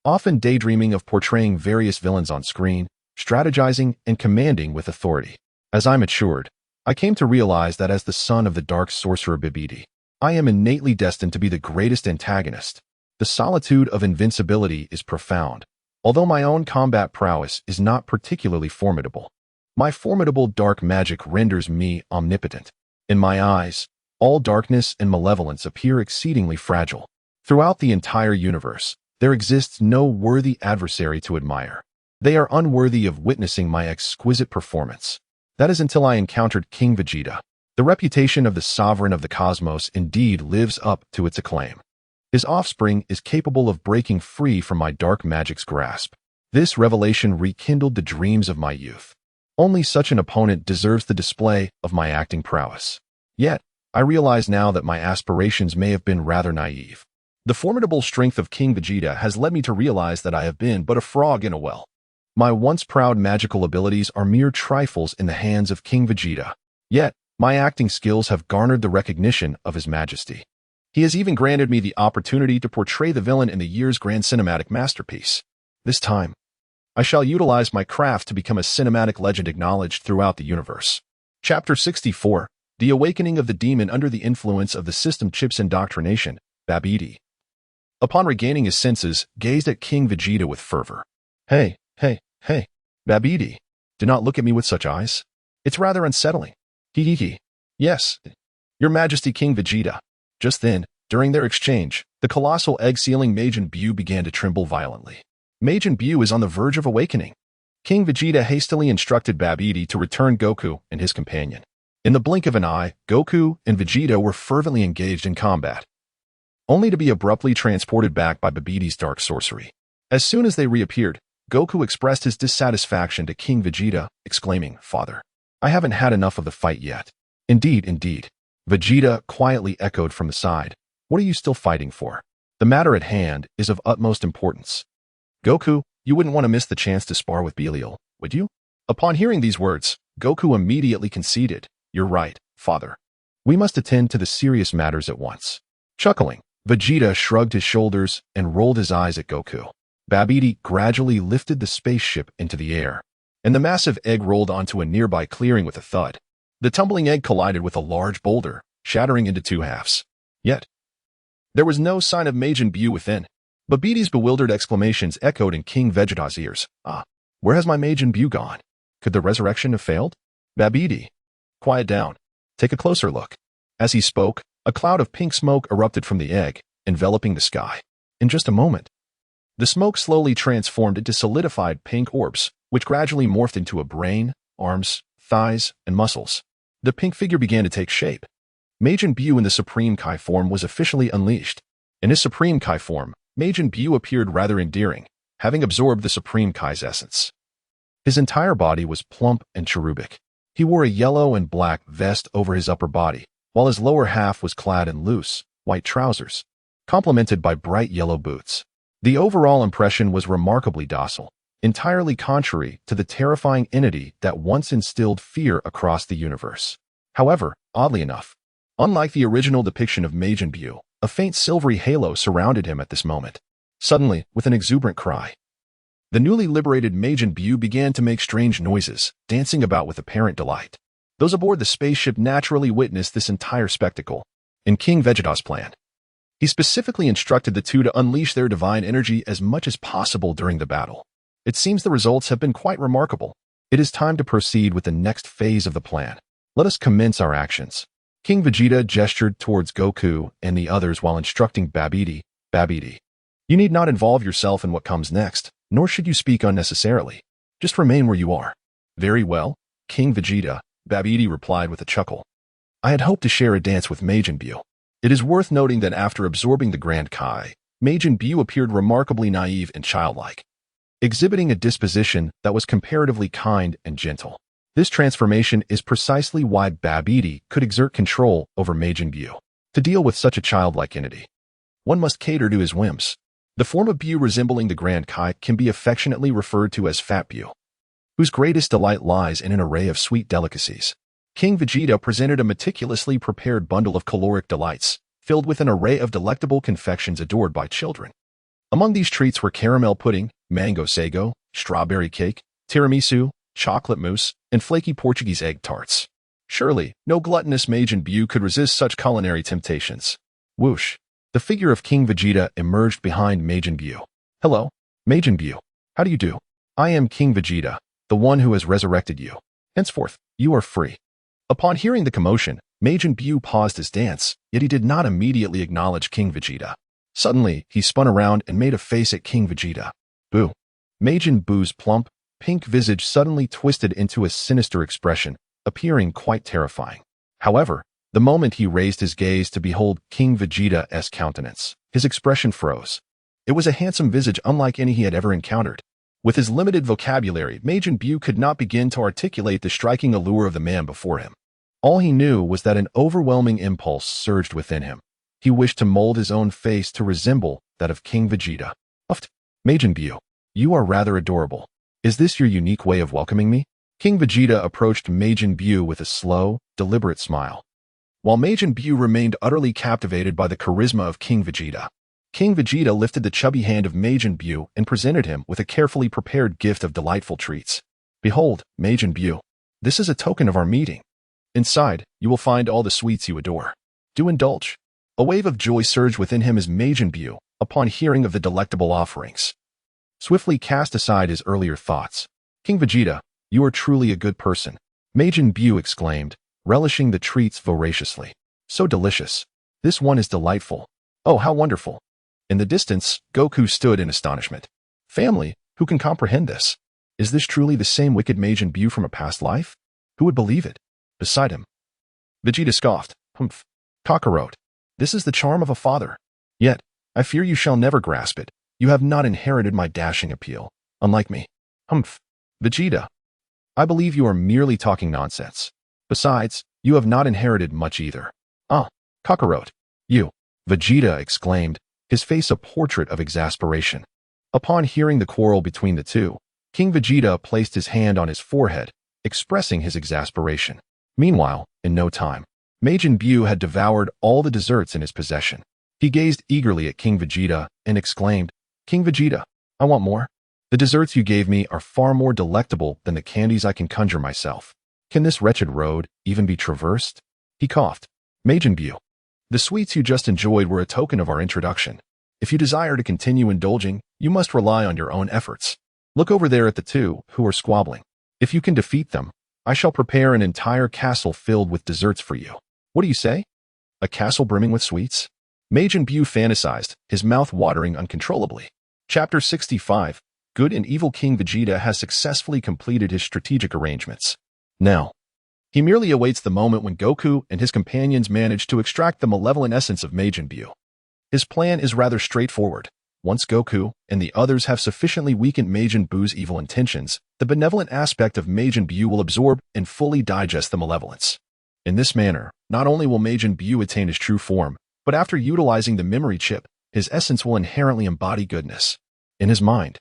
[SPEAKER 1] often daydreaming of portraying various villains on screen, strategizing and commanding with authority. As I matured, I came to realize that as the son of the dark sorcerer Babidi, I am innately destined to be the greatest antagonist. The solitude of invincibility is profound, although my own combat prowess is not particularly formidable. My formidable dark magic renders me omnipotent. In my eyes, all darkness and malevolence appear exceedingly fragile. Throughout the entire universe, there exists no worthy adversary to admire. They are unworthy of witnessing my exquisite performance. That is until I encountered King Vegeta. The reputation of the sovereign of the cosmos indeed lives up to its acclaim. His offspring is capable of breaking free from my dark magic's grasp. This revelation rekindled the dreams of my youth. Only such an opponent deserves the display of my acting prowess. Yet, I realize now that my aspirations may have been rather naive. The formidable strength of King Vegeta has led me to realize that I have been but a frog in a well. My once proud magical abilities are mere trifles in the hands of King Vegeta. Yet, my acting skills have garnered the recognition of His Majesty. He has even granted me the opportunity to portray the villain in the year's grand cinematic masterpiece. This time, I shall utilize my craft to become a cinematic legend acknowledged throughout the universe. Chapter 64, The Awakening of the Demon Under the Influence of the System Chip's Indoctrination, Babidi. Upon regaining his senses, gazed at King Vegeta with fervor. Hey, Babidi, do not look at me with such eyes. It's rather unsettling. Hee. Yes, Your Majesty King Vegeta. Just then, during their exchange, the colossal egg-sealing Majin Buu began to tremble violently. Majin Buu is on the verge of awakening. King Vegeta hastily instructed Babidi to return Goku and his companion. In the blink of an eye, Goku and Vegeta were fervently engaged in combat, only to be abruptly transported back by Babidi's dark sorcery. As soon as they reappeared, Goku expressed his dissatisfaction to King Vegeta, exclaiming, "Father, I haven't had enough of the fight yet." Indeed. Vegeta quietly echoed from the side. "What are you still fighting for? The matter at hand is of utmost importance. Goku, you wouldn't want to miss the chance to spar with Belial, would you?" Upon hearing these words, Goku immediately conceded. "You're right, father. We must attend to the serious matters at once." Chuckling, Vegeta shrugged his shoulders and rolled his eyes at Goku. Babidi gradually lifted the spaceship into the air, and the massive egg rolled onto a nearby clearing with a thud. The tumbling egg collided with a large boulder, shattering into two halves. Yet, there was no sign of Majin Buu within. Babidi's bewildered exclamations echoed in King Vegeta's ears. Where has my Majin Buu gone? Could the resurrection have failed? Babidi, quiet down. Take a closer look. As he spoke, a cloud of pink smoke erupted from the egg, enveloping the sky. In just a moment, the smoke slowly transformed into solidified pink orbs, which gradually morphed into a brain, arms, thighs, and muscles. The pink figure began to take shape. Majin Buu in the Supreme Kai form was officially unleashed. In his Supreme Kai form, Majin Buu appeared rather endearing, having absorbed the Supreme Kai's essence. His entire body was plump and cherubic. He wore a yellow and black vest over his upper body, while his lower half was clad in loose, white trousers, complemented by bright yellow boots. The overall impression was remarkably docile, entirely contrary to the terrifying entity that once instilled fear across the universe. However, oddly enough, unlike the original depiction of Majin Buu, a faint silvery halo surrounded him at this moment. Suddenly, with an exuberant cry, the newly liberated Majin Buu began to make strange noises, dancing about with apparent delight. Those aboard the spaceship naturally witnessed this entire spectacle. In King Vegeta's plan, he specifically instructed the two to unleash their divine energy as much as possible during the battle. It seems the results have been quite remarkable. It is time to proceed with the next phase of the plan. Let us commence our actions. King Vegeta gestured towards Goku and the others while instructing Babidi. Babidi, you need not involve yourself in what comes next, nor should you speak unnecessarily. Just remain where you are. Very well, King Vegeta, Babidi replied with a chuckle. I had hoped to share a dance with Majin Buu. It is worth noting that after absorbing the Grand Kai, Majin Buu appeared remarkably naive and childlike, exhibiting a disposition that was comparatively kind and gentle. This transformation is precisely why Babidi could exert control over Majin Buu. To deal with such a childlike entity, one must cater to his whims. The form of Buu resembling the Grand Kai can be affectionately referred to as Fat Buu, whose greatest delight lies in an array of sweet delicacies. King Vegeta presented a meticulously prepared bundle of caloric delights, filled with an array of delectable confections adored by children. Among these treats were caramel pudding, mango sago, strawberry cake, tiramisu, chocolate mousse, and flaky Portuguese egg tarts. Surely, no gluttonous Majin Buu could resist such culinary temptations. Whoosh! The figure of King Vegeta emerged behind Majin Buu. Hello, Majin Buu. How do you do? I am King Vegeta, the one who has resurrected you. Henceforth, you are free. Upon hearing the commotion, Majin Buu paused his dance, yet he did not immediately acknowledge King Vegeta. Suddenly, he spun around and made a face at King Vegeta. Boo. Majin Buu's plump, pink visage suddenly twisted into a sinister expression, appearing quite terrifying. However, the moment he raised his gaze to behold King Vegeta's countenance, his expression froze. It was a handsome visage unlike any he had ever encountered. With his limited vocabulary, Majin Buu could not begin to articulate the striking allure of the man before him. All he knew was that an overwhelming impulse surged within him. He wished to mold his own face to resemble that of King Vegeta. Majin Buu, you are rather adorable. Is this your unique way of welcoming me? King Vegeta approached Majin Buu with a slow, deliberate smile. While Majin Buu remained utterly captivated by the charisma of King Vegeta, King Vegeta lifted the chubby hand of Majin Buu and presented him with a carefully prepared gift of delightful treats. Behold, Majin Buu, this is a token of our meeting. Inside, you will find all the sweets you adore. Do indulge. A wave of joy surged within him as Majin Buu, upon hearing of the delectable offerings, swiftly cast aside his earlier thoughts. King Vegeta, you are truly a good person, Majin Buu exclaimed, relishing the treats voraciously. So delicious. This one is delightful. Oh, how wonderful. In the distance, Goku stood in astonishment. Family, who can comprehend this? Is this truly the same wicked Majin Buu from a past life? Who would believe it? Beside him, Vegeta scoffed. Humph. Kakarot. This is the charm of a father. Yet, I fear you shall never grasp it. You have not inherited my dashing appeal, unlike me. Humph. Vegeta. I believe you are merely talking nonsense. Besides, you have not inherited much either. Ah, Kakarot. You. Vegeta exclaimed, his face a portrait of exasperation. Upon hearing the quarrel between the two, King Vegeta placed his hand on his forehead, expressing his exasperation. Meanwhile, in no time, Majin Buu had devoured all the desserts in his possession. He gazed eagerly at King Vegeta and exclaimed, King Vegeta, I want more. The desserts you gave me are far more delectable than the candies I can conjure myself. Can this wretched road even be traversed? He coughed. Majin Buu, the sweets you just enjoyed were a token of our introduction. If you desire to continue indulging, you must rely on your own efforts. Look over there at the two who are squabbling. If you can defeat them, I shall prepare an entire castle filled with desserts for you. What do you say? A castle brimming with sweets? Majin Buu fantasized, his mouth watering uncontrollably. Chapter 65. Good and Evil. King Vegeta has successfully completed his strategic arrangements. Now, he merely awaits the moment when Goku and his companions manage to extract the malevolent essence of Majin Buu. His plan is rather straightforward. Once Goku and the others have sufficiently weakened Majin Buu's evil intentions, the benevolent aspect of Majin Buu will absorb and fully digest the malevolence. In this manner, not only will Majin Buu attain his true form, but after utilizing the memory chip, his essence will inherently embody goodness. In his mind,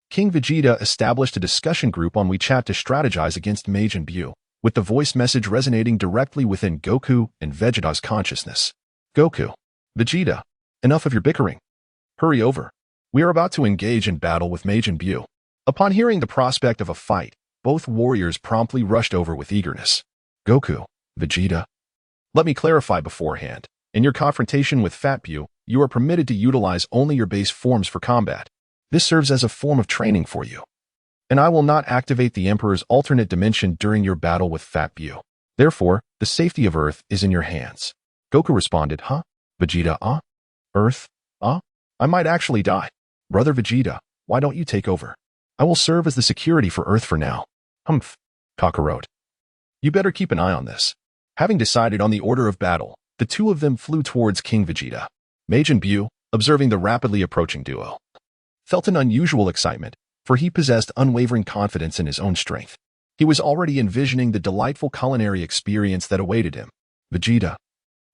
[SPEAKER 1] King Vegeta established a discussion group on WeChat to strategize against Majin Buu, with the voice message resonating directly within Goku and Vegeta's consciousness. Goku. Vegeta. Enough of your bickering. Hurry over. We are about to engage in battle with Majin Buu. Upon hearing the prospect of a fight, both warriors promptly rushed over with eagerness. Goku. Vegeta. Let me clarify beforehand. In your confrontation with Fat Buu, you are permitted to utilize only your base forms for combat. This serves as a form of training for you. And I will not activate the Emperor's alternate dimension during your battle with Fat Buu. Therefore, the safety of Earth is in your hands. Goku responded, Huh? Vegeta, Earth? I might actually die. Brother Vegeta, why don't you take over? I will serve as the security for Earth for now. Humph. Kakarot. You better keep an eye on this. Having decided on the order of battle, the two of them flew towards King Vegeta. Majin Buu, observing the rapidly approaching duo, felt an unusual excitement, for he possessed unwavering confidence in his own strength. He was already envisioning the delightful culinary experience that awaited him. Vegeta,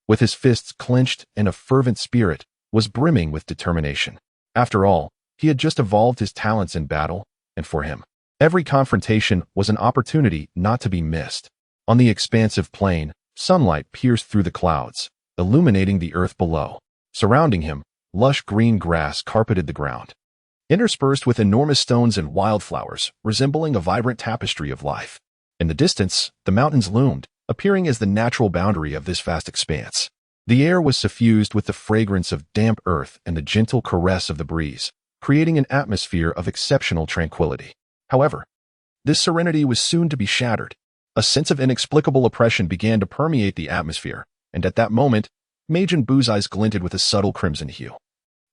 [SPEAKER 1] with his fists clenched and a fervent spirit, was brimming with determination. After all, he had just evolved his talents in battle, and for him, every confrontation was an opportunity not to be missed. On the expansive plain, sunlight pierced through the clouds, illuminating the earth below. Surrounding him, lush green grass carpeted the ground, interspersed with enormous stones and wildflowers, resembling a vibrant tapestry of life. In the distance, the mountains loomed, appearing as the natural boundary of this vast expanse. The air was suffused with the fragrance of damp earth and the gentle caress of the breeze, creating an atmosphere of exceptional tranquility. However, this serenity was soon to be shattered. A sense of inexplicable oppression began to permeate the atmosphere, and at that moment, Majin Buu's eyes glinted with a subtle crimson hue.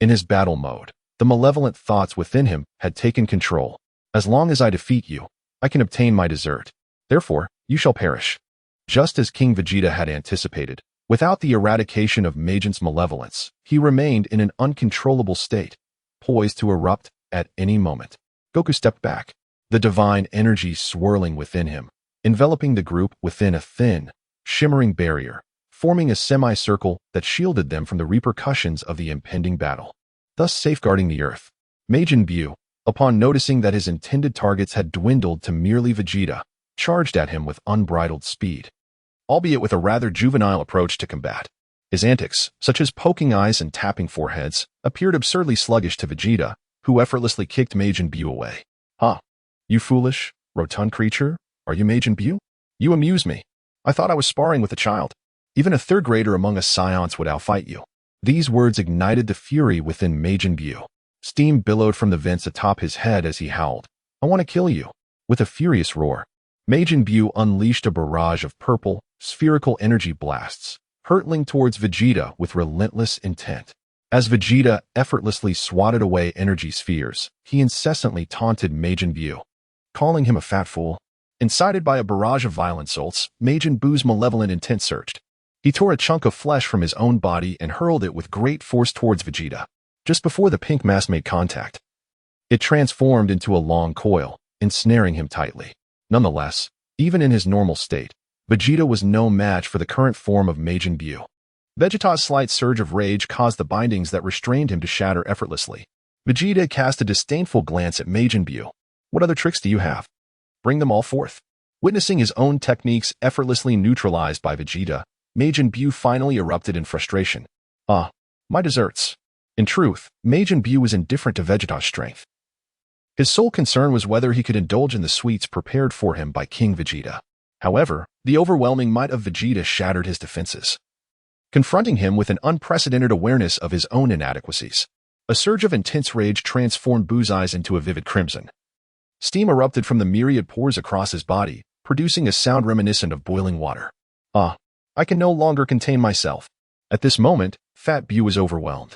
[SPEAKER 1] In his battle mode, the malevolent thoughts within him had taken control. As long as I defeat you, I can obtain my dessert. Therefore, you shall perish. Just as King Vegeta had anticipated, without the eradication of Majin's malevolence, he remained in an uncontrollable state, poised to erupt at any moment. Goku stepped back, the divine energy swirling within him, enveloping the group within a thin, shimmering barrier, forming a semicircle that shielded them from the repercussions of the impending battle, thus safeguarding the Earth. Majin Buu, upon noticing that his intended targets had dwindled to merely Vegeta, charged at him with unbridled speed, albeit with a rather juvenile approach to combat. His antics, such as poking eyes and tapping foreheads, appeared absurdly sluggish to Vegeta, who effortlessly kicked Majin Buu away. Huh? You foolish, rotund creature? Are you Majin Buu? You amuse me. I thought I was sparring with a child. Even a third grader among us scions would outfight you. These words ignited the fury within Majin Buu. Steam billowed from the vents atop his head as he howled, I want to kill you. With a furious roar, Majin Buu unleashed a barrage of purple, spherical energy blasts, hurtling towards Vegeta with relentless intent. As Vegeta effortlessly swatted away energy spheres, he incessantly taunted Majin Buu, calling him a fat fool. Incited by a barrage of violent insults, Majin Buu's malevolent intent surged. He tore a chunk of flesh from his own body and hurled it with great force towards Vegeta. Just before the pink mass made contact, it transformed into a long coil, ensnaring him tightly. Nonetheless, even in his normal state, Vegeta was no match for the current form of Majin Buu. Vegeta's slight surge of rage caused the bindings that restrained him to shatter effortlessly. Vegeta cast a disdainful glance at Majin Buu. What other tricks do you have? Bring them all forth. Witnessing his own techniques effortlessly neutralized by Vegeta, Majin Buu finally erupted in frustration. My desserts. In truth, Majin Buu was indifferent to Vegeta's strength. His sole concern was whether he could indulge in the sweets prepared for him by King Vegeta. However, the overwhelming might of Vegeta shattered his defenses, confronting him with an unprecedented awareness of his own inadequacies. A surge of intense rage transformed Buu's eyes into a vivid crimson. Steam erupted from the myriad pores across his body, producing a sound reminiscent of boiling water. I can no longer contain myself. At this moment, Fat Buu was overwhelmed,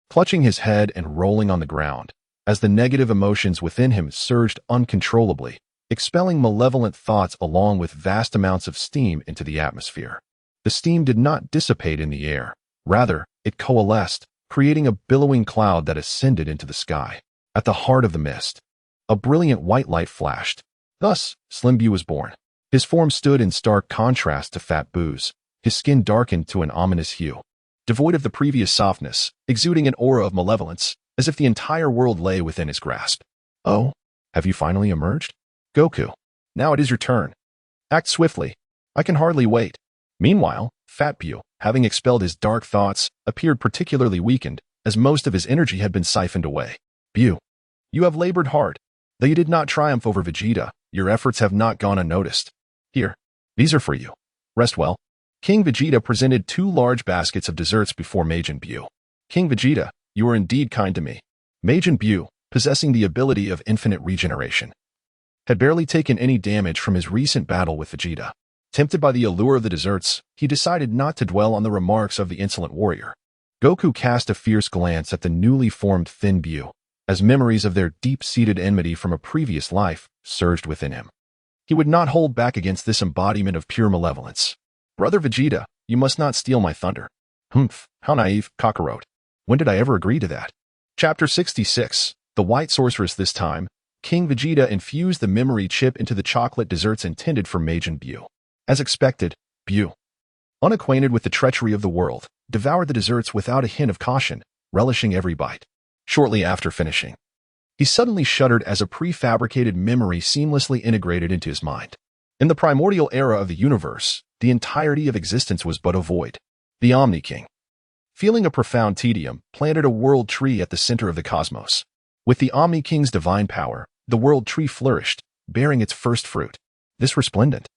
[SPEAKER 1] clutching his head and rolling on the ground, as the negative emotions within him surged uncontrollably, expelling malevolent thoughts along with vast amounts of steam into the atmosphere. The steam did not dissipate in the air. Rather, it coalesced, creating a billowing cloud that ascended into the sky. At the heart of the mist, a brilliant white light flashed. Thus, Slim Buu was born. His form stood in stark contrast to Fat Buu's. His skin darkened to an ominous hue, devoid of the previous softness, exuding an aura of malevolence, as if the entire world lay within his grasp. Oh, have you finally emerged? Goku, now it is your turn. Act swiftly. I can hardly wait. Meanwhile, Fat Buu, having expelled his dark thoughts, appeared particularly weakened, as most of his energy had been siphoned away. Buu, you have labored hard. Though you did not triumph over Vegeta, your efforts have not gone unnoticed. Here, these are for you. Rest well. King Vegeta presented 2 large baskets of desserts before Majin Buu. King Vegeta, you are indeed kind to me. Majin Buu, possessing the ability of infinite regeneration, had barely taken any damage from his recent battle with Vegeta. Tempted by the allure of the desserts, he decided not to dwell on the remarks of the insolent warrior. Goku cast a fierce glance at the newly formed Thin Buu, as memories of their deep-seated enmity from a previous life surged within him. He would not hold back against this embodiment of pure malevolence. Brother Vegeta, you must not steal my thunder. Humph, how naive, cockroach. When did I ever agree to that? Chapter 66, The White Sorceress. This time, King Vegeta infused the memory chip into the chocolate desserts intended for Majin Buu. As expected, Buu, unacquainted with the treachery of the world, devoured the desserts without a hint of caution, relishing every bite. Shortly after finishing, he suddenly shuddered as a prefabricated memory seamlessly integrated into his mind. In the primordial era of the universe, the entirety of existence was but a void. The Omni King, feeling a profound tedium, planted a world tree at the center of the cosmos. With the Omni King's divine power, the world tree flourished, bearing its first fruit. This resplendent,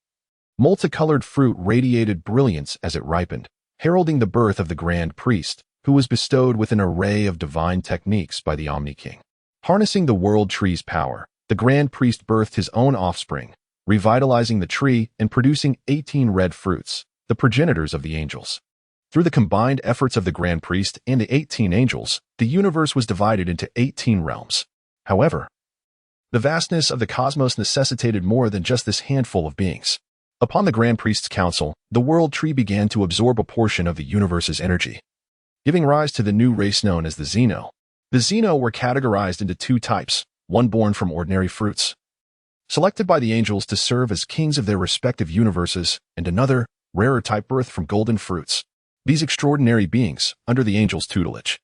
[SPEAKER 1] multicolored fruit radiated brilliance as it ripened, heralding the birth of the Grand Priest, who was bestowed with an array of divine techniques by the Omni King. Harnessing the world tree's power, the Grand Priest birthed his own offspring, revitalizing the tree and producing 18 red fruits, the progenitors of the angels. Through the combined efforts of the Grand Priest and the 18 angels, the universe was divided into 18 realms. However, the vastness of the cosmos necessitated more than just this handful of beings. Upon the Grand Priest's council, the world tree began to absorb a portion of the universe's energy, giving rise to the new race known as the Xeno. The Xeno were categorized into two types, one born from ordinary fruits, selected by the angels to serve as kings of their respective universes, and another, rarer type birthed from golden fruits. These extraordinary beings, under the angels' tutelage,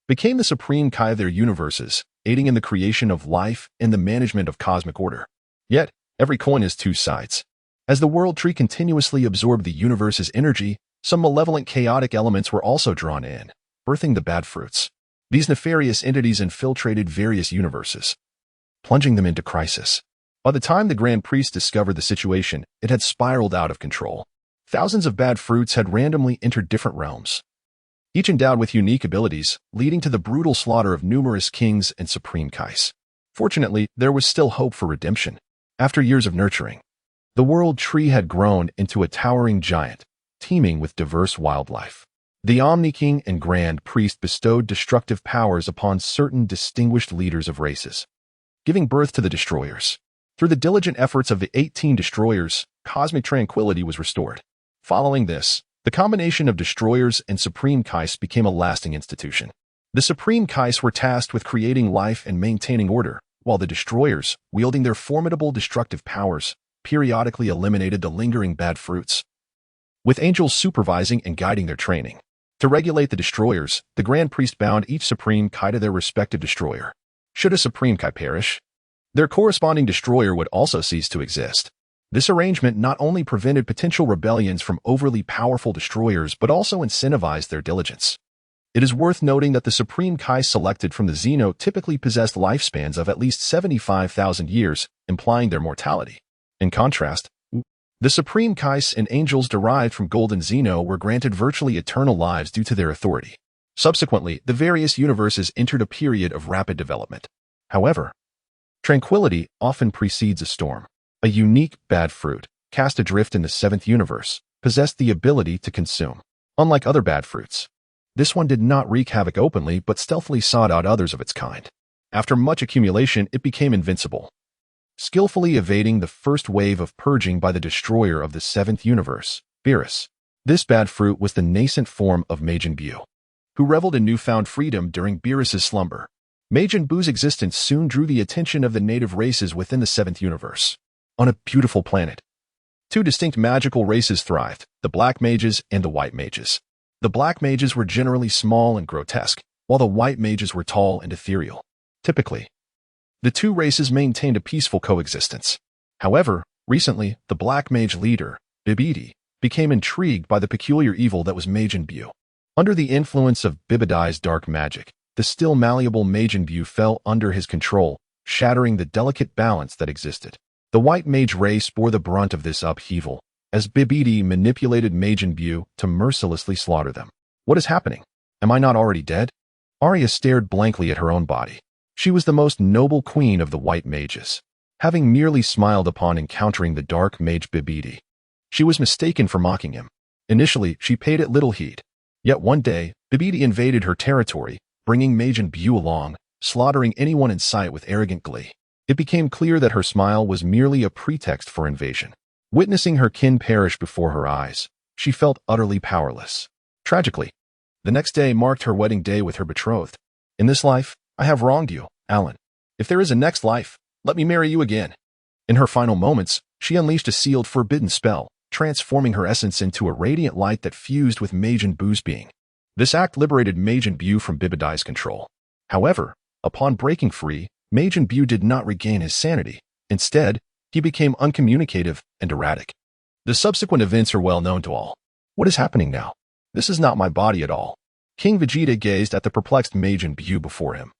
[SPEAKER 1] became the supreme Kai of their universes, aiding in the creation of life and the management of cosmic order. Yet, every coin has two sides. As the world tree continuously absorbed the universe's energy, some malevolent chaotic elements were also drawn in, birthing the bad fruits. These nefarious entities infiltrated various universes, plunging them into crisis. By the time the Grand Priest discovered the situation, it had spiraled out of control. Thousands of bad fruits had randomly entered different realms, each endowed with unique abilities, leading to the brutal slaughter of numerous kings and supreme Kais. Fortunately, there was still hope for redemption. After years of nurturing, the world tree had grown into a towering giant, teeming with diverse wildlife. The Omni-King and Grand Priest bestowed destructive powers upon certain distinguished leaders of races, giving birth to the Destroyers. Through the diligent efforts of the 18 Destroyers, cosmic tranquility was restored. Following this, the combination of Destroyers and Supreme Kais became a lasting institution. The Supreme Kais were tasked with creating life and maintaining order, while the Destroyers, wielding their formidable destructive powers, periodically eliminated the lingering bad fruits, with angels supervising and guiding their training. To regulate the Destroyers, the Grand Priest bound each Supreme Kai to their respective Destroyer. Should a Supreme Kai perish, their corresponding Destroyer would also cease to exist. This arrangement not only prevented potential rebellions from overly powerful Destroyers but also incentivized their diligence. It is worth noting that the Supreme Kai selected from the Xeno typically possessed lifespans of at least 75,000 years, implying their mortality. In contrast, the Supreme Kais and angels derived from Golden Xeno were granted virtually eternal lives due to their authority. Subsequently, the various universes entered a period of rapid development. However, tranquility often precedes a storm. A unique bad fruit, cast adrift in the seventh universe, possessed the ability to consume. Unlike other bad fruits, this one did not wreak havoc openly but stealthily sought out others of its kind. After much accumulation, it became invincible, skillfully evading the first wave of purging by the destroyer of the seventh universe, Beerus. This bad fruit was the nascent form of Majin Buu, who reveled in newfound freedom during Beerus's slumber. Majin Buu's existence soon drew the attention of the native races within the seventh universe. On a beautiful planet, two distinct magical races thrived, the Black Mages and the White Mages. The Black Mages were generally small and grotesque, while the White Mages were tall and ethereal. Typically, the two races maintained a peaceful coexistence. However, recently, the Black Mage leader, Bibidi, became intrigued by the peculiar evil that was Majin Buu. Under the influence of Bibidi's dark magic, the still malleable Majin Buu fell under his control, shattering the delicate balance that existed. The White Mage race bore the brunt of this upheaval, as Bibidi manipulated Majin Buu to mercilessly slaughter them. What is happening? Am I not already dead? Arya stared blankly at her own body. She was the most noble queen of the White Mages, having merely smiled upon encountering the dark mage Bibidi. She was mistaken for mocking him. Initially, she paid it little heed. Yet one day, Bibidi invaded her territory, bringing Majin Buu along, slaughtering anyone in sight with arrogant glee. It became clear that her smile was merely a pretext for invasion. Witnessing her kin perish before her eyes, she felt utterly powerless. Tragically, the next day marked her wedding day with her betrothed. In this life, I have wronged you, Alan. If there is a next life, let me marry you again. In her final moments, she unleashed a sealed forbidden spell, transforming her essence into a radiant light that fused with Majin Buu's being. This act liberated Majin Buu from Bibidi's control. However, upon breaking free, Majin Buu did not regain his sanity. Instead, he became uncommunicative and erratic. The subsequent events are well known to all. What is happening now? This is not my body at all. King Vegeta gazed at the perplexed Majin Buu before him,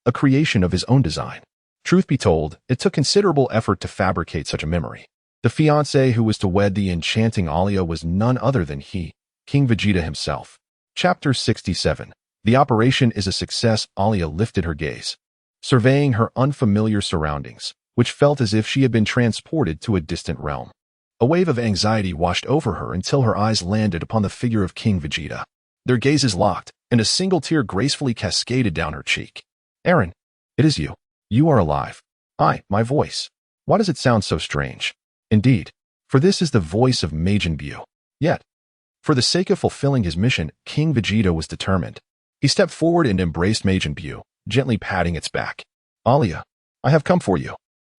[SPEAKER 1] a creation of his own design. Truth be told, it took considerable effort to fabricate such a memory. The fiancé who was to wed the enchanting Alia was none other than he, King Vegeta himself. Chapter 67. The operation is a success. Alia lifted her gaze, surveying her unfamiliar surroundings. which felt as if she had been transported to a distant realm. A wave of anxiety washed over her until her eyes landed upon the figure of King Vegeta. Their gazes locked, and a single tear gracefully cascaded down her cheek. Eren, it is you. You are alive. My voice. Why does it sound so strange? Indeed, for this is the voice of Majin Buu. Yet, for the sake of fulfilling his mission, King Vegeta was determined. He stepped forward and embraced Majin Buu, gently patting its back. Alia, I have come for you.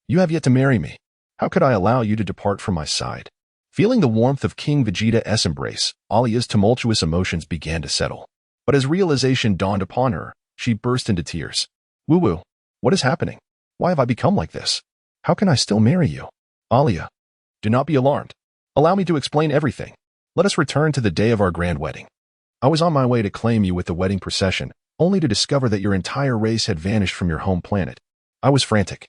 [SPEAKER 1] You have yet to marry me. How could I allow you to depart from my side? Feeling the warmth of King Vegeta's embrace, Alia's tumultuous emotions began to settle. But as realization dawned upon her, she burst into tears. Woo-woo, what is happening? Why have I become like this? How can I still marry you? Alia, do not be alarmed. Allow me to explain everything. Let us return to the day of our grand wedding. I was on my way to claim you with the wedding procession, only to discover that your entire race had vanished from your home planet. I was frantic,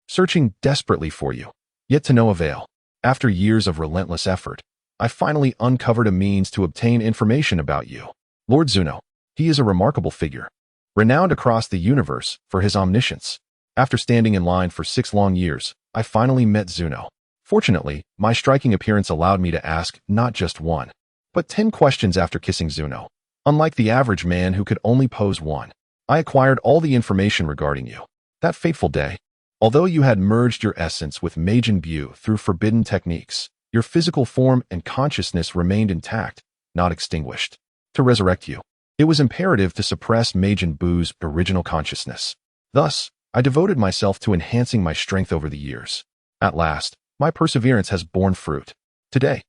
[SPEAKER 1] searching desperately for you, yet to no avail. After years of relentless effort, I finally uncovered a means to obtain information about you. Lord Zuno, he is a remarkable figure, renowned across the universe for his omniscience. After standing in line for 6 long years, I finally met Zuno. Fortunately, my striking appearance allowed me to ask not just one, but 10 questions after kissing Zuno. Unlike the average man who could only pose one, I acquired all the information regarding you. That fateful day, although you had merged your essence with Majin Buu through forbidden techniques, your physical form and consciousness remained intact, not extinguished. To resurrect you, it was imperative to suppress Majin Buu's original consciousness. Thus, I devoted myself to enhancing my strength over the years. At last, my perseverance has borne fruit. Today,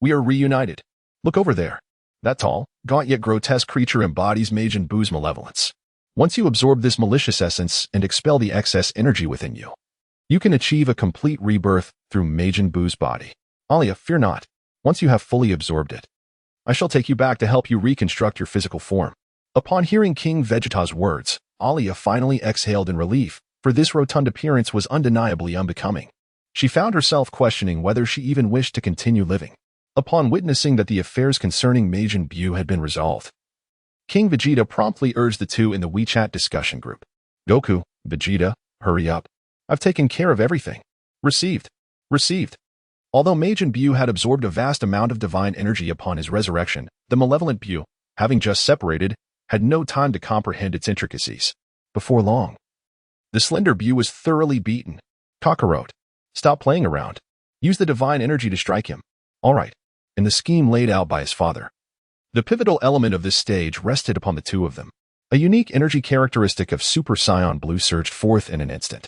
[SPEAKER 1] we are reunited. Look over there. That tall, gaunt yet grotesque creature embodies Majin Buu's malevolence. Once you absorb this malicious essence and expel the excess energy within you, you can achieve a complete rebirth through Majin Buu's body. Alia, fear not. Once you have fully absorbed it, I shall take you back to help you reconstruct your physical form. Upon hearing King Vegeta's words, Alia finally exhaled in relief, for this rotund appearance was undeniably unbecoming. She found herself questioning whether she even wished to continue living. Upon witnessing that the affairs concerning Majin Buu had been resolved, King Vegeta promptly urged the two in the WeChat discussion group. Goku, Vegeta, hurry up. I've taken care of everything. Received. Although Majin Buu had absorbed a vast amount of divine energy upon his resurrection, the malevolent Buu, having just separated, had no time to comprehend its intricacies. Before long, the slender Buu was thoroughly beaten. Kakarot, stop playing around. Use the divine energy to strike him. All right, in the scheme laid out by his father. The pivotal element of this stage rested upon the two of them. A unique energy characteristic of Super Saiyan Blue surged forth in an instant.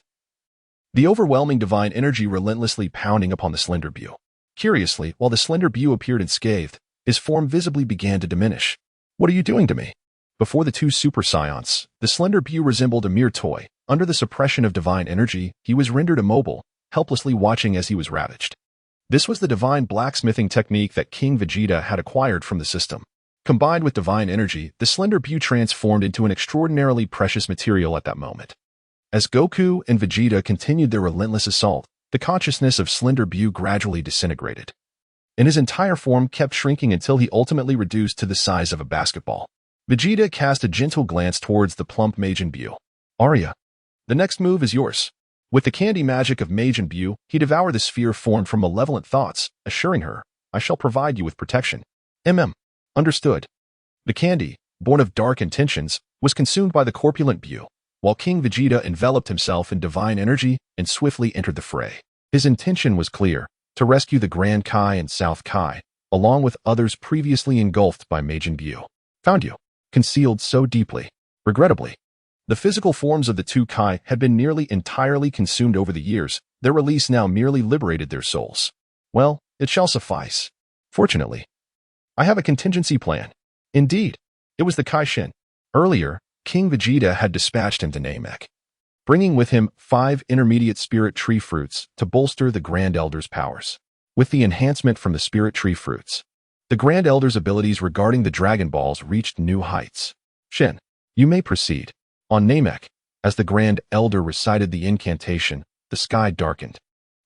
[SPEAKER 1] The overwhelming divine energy relentlessly pounding upon the slender Buu. Curiously, while the slender Buu appeared unscathed, his form visibly began to diminish. What are you doing to me? Before the two Super Saiyans, the slender Buu resembled a mere toy. Under the suppression of divine energy, he was rendered immobile, helplessly watching as he was ravaged. This was the divine blacksmithing technique that King Vegeta had acquired from the system. Combined with divine energy, the slender Buu transformed into an extraordinarily precious material at that moment. As Goku and Vegeta continued their relentless assault, the consciousness of slender Buu gradually disintegrated, and his entire form kept shrinking until he ultimately reduced to the size of a basketball. Vegeta cast a gentle glance towards the plump Majin Buu. Arya, the next move is yours. With the candy magic of Majin Buu, he devoured the sphere formed from malevolent thoughts, assuring her, I shall provide you with protection. Understood. The candy, born of dark intentions, was consumed by the corpulent Buu, while King Vegeta enveloped himself in divine energy and swiftly entered the fray. His intention was clear, to rescue the Grand Kai and South Kai, along with others previously engulfed by Majin Buu. Found you, concealed so deeply. Regrettably, the physical forms of the two Kai had been nearly entirely consumed over the years. Their release now merely liberated their souls. Well, it shall suffice. Fortunately, I have a contingency plan. Indeed, it was the Kai Shin. Earlier, King Vegeta had dispatched him to Namek, bringing with him 5 intermediate spirit tree fruits to bolster the Grand Elder's powers. With the enhancement from the spirit tree fruits, the Grand Elder's abilities regarding the Dragon Balls reached new heights. Shin, you may proceed. On Namek, as the Grand Elder recited the incantation, the sky darkened,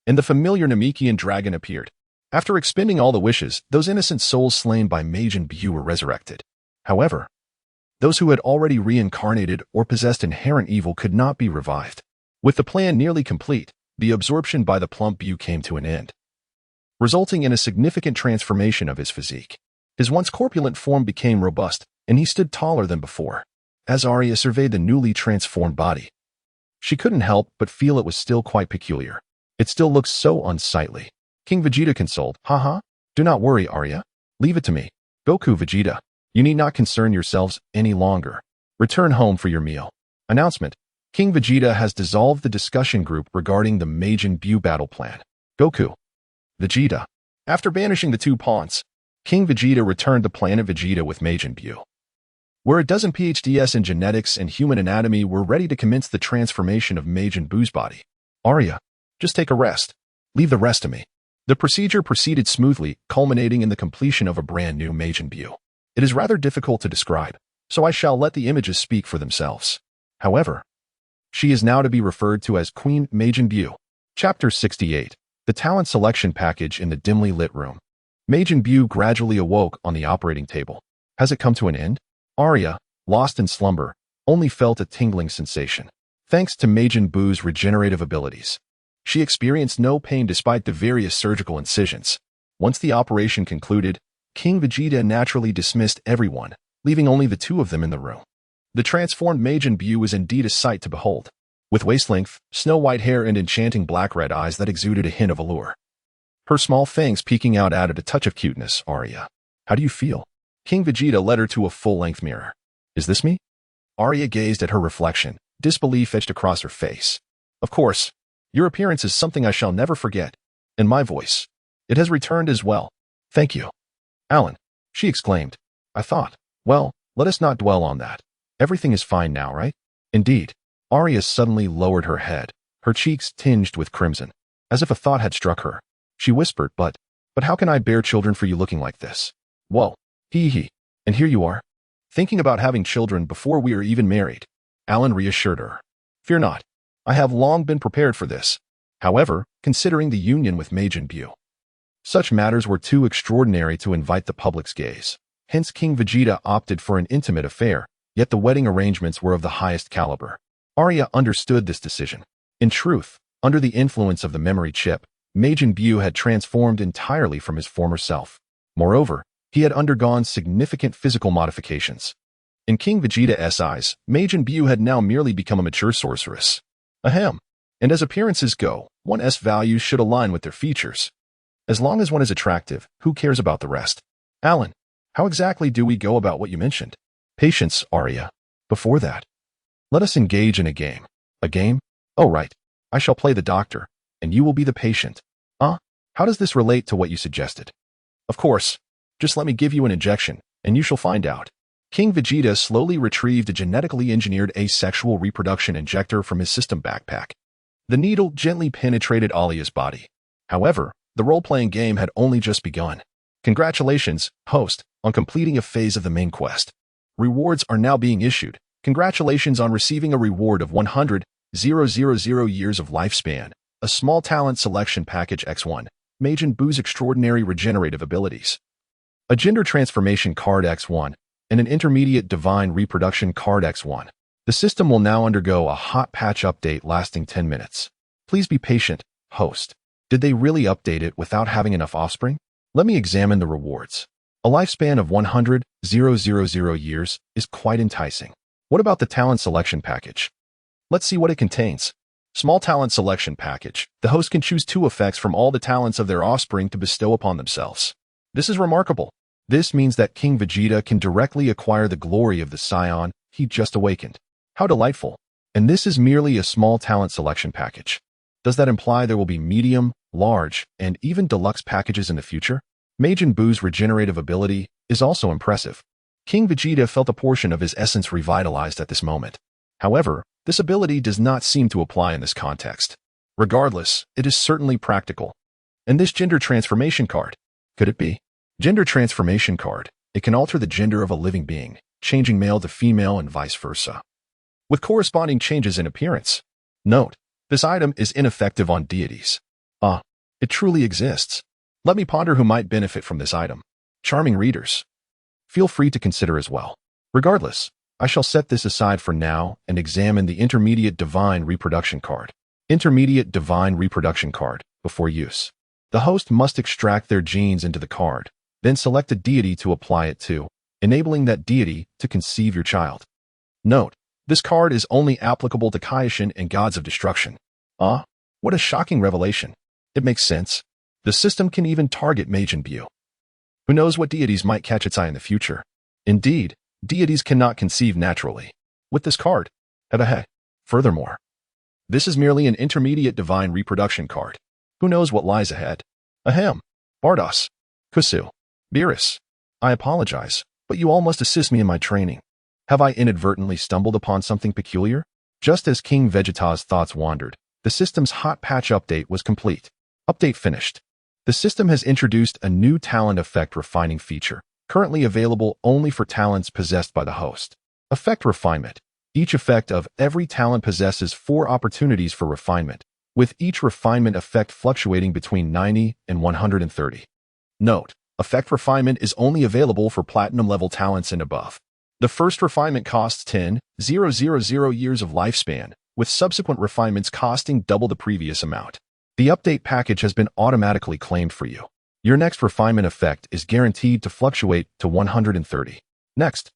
[SPEAKER 1] and the familiar Namekian dragon appeared. After expending all the wishes, those innocent souls slain by Majin Buu were resurrected. However, those who had already reincarnated or possessed inherent evil could not be revived. With the plan nearly complete, the absorption by the plump Buu came to an end, resulting in a significant transformation of his physique. His once corpulent form became robust, and he stood taller than before. As Arya surveyed the newly transformed body, she couldn't help but feel it was still quite peculiar. It still looks so unsightly. King Vegeta consoled, "Haha, do not worry, Arya. Leave it to me. Goku, Vegeta, you need not concern yourselves any longer. Return home for your meal." Announcement: King Vegeta has dissolved the discussion group regarding the Majin Buu battle plan. Goku, Vegeta. After banishing the two pawns, King Vegeta returned to planet Vegeta with Majin Buu, where a dozen PhDs in genetics and human anatomy were ready to commence the transformation of Majin Buu's body. Arya, just take a rest. Leave the rest to me. The procedure proceeded smoothly, culminating in the completion of a brand new Majin Buu. It is rather difficult to describe, so I shall let the images speak for themselves. However, she is now to be referred to as Queen Majin Buu. Chapter 68. The Talent Selection Package in the Dimly Lit Room. Majin Buu gradually awoke on the operating table. Has it come to an end? Arya, lost in slumber, only felt a tingling sensation. Thanks to Majin Buu's regenerative abilities, she experienced no pain despite the various surgical incisions. Once the operation concluded, King Vegeta naturally dismissed everyone, leaving only the two of them in the room. The transformed Majin Buu was indeed a sight to behold, with waist-length, snow-white hair and enchanting black-red eyes that exuded a hint of allure. Her small fangs peeking out added a touch of cuteness. Arya, how do you feel? King Vegeta led her to a full-length mirror. Is this me? Arya gazed at her reflection, disbelief etched across her face. Of course, your appearance is something I shall never forget. And my voice, it has returned as well. Thank you. Alan, she exclaimed. I thought, well, let us not dwell on that. Everything is fine now, right? Indeed. Arya suddenly lowered her head, her cheeks tinged with crimson, as if a thought had struck her. She whispered, but how can I bear children for you looking like this? Whoa, hee. And here you are, thinking about having children before we are even married. Alan reassured her. Fear not. I have long been prepared for this. However, considering the union with Majin Buu, such matters were too extraordinary to invite the public's gaze. Hence King Vegeta opted for an intimate affair, yet the wedding arrangements were of the highest caliber. Arya understood this decision. In truth, under the influence of the memory chip, Majin Buu had transformed entirely from his former self. Moreover, he had undergone significant physical modifications. In King Vegeta's eyes, Majin Buu had now merely become a mature sorceress. Ahem. And as appearances go, one's values should align with their features. As long as one is attractive, who cares about the rest? Alan, how exactly do we go about what you mentioned? Patience, Arya. Before that, let us engage in a game. A game? Oh, right. I shall play the doctor, and you will be the patient. How does this relate to what you suggested? Of course. Just let me give you an injection, and you shall find out. King Vegeta slowly retrieved a genetically engineered asexual reproduction injector from his system backpack. The needle gently penetrated Arya's body. However, the role-playing game had only just begun. Congratulations, host, on completing a phase of the main quest. Rewards are now being issued. Congratulations on receiving a reward of 100,000 years of lifespan, a small talent selection package X1, Majin Buu's extraordinary regenerative abilities, a gender transformation card X1, and an intermediate divine reproduction card X1. The system will now undergo a hot patch update lasting 10 minutes. Please be patient, host. Did they really update it without having enough offspring? Let me examine the rewards. A lifespan of 100,000 years is quite enticing. What about the talent selection package? Let's see what it contains. Small talent selection package. The host can choose 2 effects from all the talents of their offspring to bestow upon themselves. This is remarkable. This means that King Vegeta can directly acquire the glory of the scion he just awakened. How delightful. And this is merely a small talent selection package. Does that imply there will be medium, large, and even deluxe packages in the future? Majin Buu's regenerative ability is also impressive. King Vegeta felt a portion of his essence revitalized at this moment. However, this ability does not seem to apply in this context. Regardless, it is certainly practical. And this gender transformation card, could it be? Gender transformation card. It can alter the gender of a living being, changing male to female and vice versa, with corresponding changes in appearance. Note, this item is ineffective on deities. It truly exists. Let me ponder who might benefit from this item. Charming readers, feel free to consider as well. Regardless, I shall set this aside for now and examine the intermediate divine reproduction card. Intermediate Divine Reproduction Card before use. The host must extract their genes into the card, then select a deity to apply it to, enabling that deity to conceive your child. Note, this card is only applicable to Kaioshin and gods of destruction. What a shocking revelation. It makes sense. The system can even target Majin Buu. Who knows what deities might catch its eye in the future? Indeed, deities cannot conceive naturally. With this card, Furthermore, this is merely an intermediate divine reproduction card. Who knows what lies ahead? Bardos. Kusu. Beerus. I apologize, but you all must assist me in my training. Have I inadvertently stumbled upon something peculiar? Just as King Vegeta's thoughts wandered, the system's hot patch update was complete. Update finished. The system has introduced a new talent effect refining feature, currently available only for talents possessed by the host. Effect refinement. Each effect of every talent possesses 4 opportunities for refinement, with each refinement effect fluctuating between 90 and 130. Note, effect refinement is only available for platinum level talents and above. The first refinement costs 10,000 years of lifespan, with subsequent refinements costing double the previous amount. The update package has been automatically claimed for you. Your next refinement effect is guaranteed to fluctuate to 130. Next,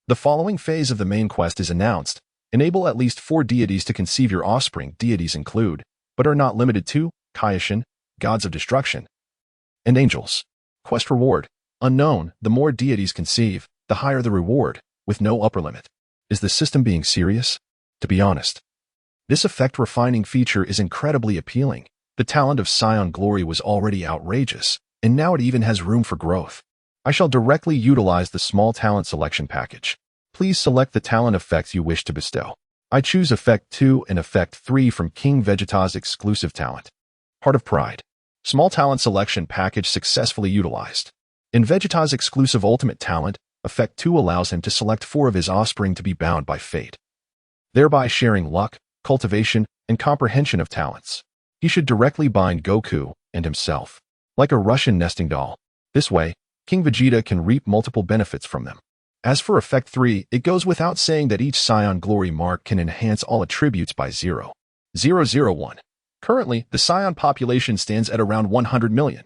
[SPEAKER 1] the following phase of the main quest is announced. Enable at least 4 deities to conceive your offspring. Deities include, but are not limited to, Kaioshin, gods of destruction, and angels. Quest reward. Unknown. The more deities conceive, the higher the reward, with no upper limit. Is the system being serious? To be honest, this effect refining feature is incredibly appealing. The talent of Scion Glory was already outrageous, and now it even has room for growth. I shall directly utilize the small talent selection package. Please select the talent effects you wish to bestow. I choose Effect 2 and Effect 3 from King Vegeta's exclusive talent. Heart of Pride. Small talent selection package successfully utilized. In Vegeta's exclusive ultimate talent, Effect 2 allows him to select 4 of his offspring to be bound by fate, thereby sharing luck, cultivation, and comprehension of talents. He should directly bind Goku and himself, like a Russian nesting doll. This way, King Vegeta can reap multiple benefits from them. As for Effect 3, it goes without saying that each Scion Glory mark can enhance all attributes by 0.001. Currently, the Scion population stands at around 100 million.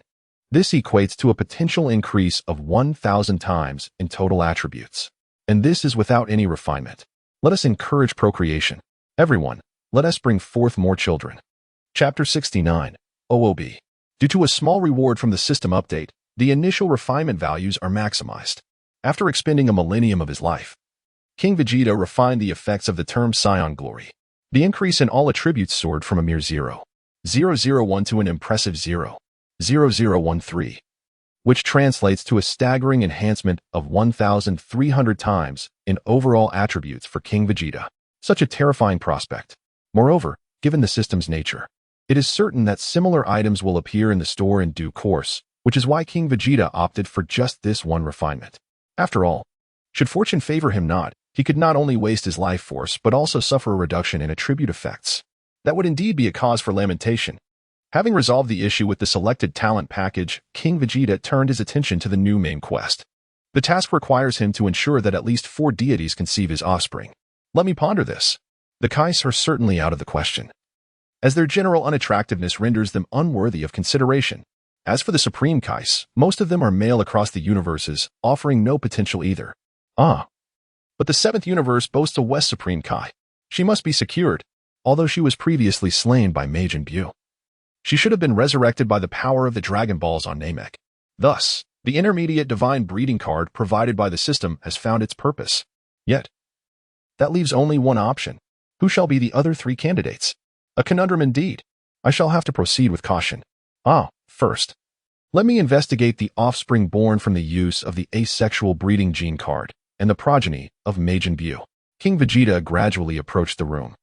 [SPEAKER 1] This equates to a potential increase of 1,000 times in total attributes. And this is without any refinement. Let us encourage procreation. Everyone, let us bring forth more children. Chapter 69. OOB. Due to a small reward from the system update, the initial refinement values are maximized. After expending a millennium of his life, King Vegeta refined the effects of the term Scion Glory. The increase in all attributes soared from a mere 0.001 to an impressive 0.0013, which translates to a staggering enhancement of 1,300 times in overall attributes for King Vegeta. Such a terrifying prospect. Moreover, given the system's nature, it is certain that similar items will appear in the store in due course, which is why King Vegeta opted for just this one refinement. After all, should fortune favor him not, he could not only waste his life force but also suffer a reduction in attribute effects. That would indeed be a cause for lamentation. Having resolved the issue with the selected talent package, King Vegeta turned his attention to the new main quest. The task requires him to ensure that at least 4 deities conceive his offspring. Let me ponder this. The Kais are certainly out of the question, as their general unattractiveness renders them unworthy of consideration. As for the Supreme Kais, most of them are male across the universes, offering no potential either. But the 7th universe boasts a West Supreme Kai. She must be secured, although she was previously slain by Majin Buu. She should have been resurrected by the power of the Dragon Balls on Namek. Thus, the intermediate divine breeding card provided by the system has found its purpose. Yet, that leaves only one option. Who shall be the other 3 candidates? A conundrum indeed. I shall have to proceed with caution. First, let me investigate the offspring born from the use of the asexual breeding gene card and the progeny of Majin Buu. King Vegeta gradually approached the room,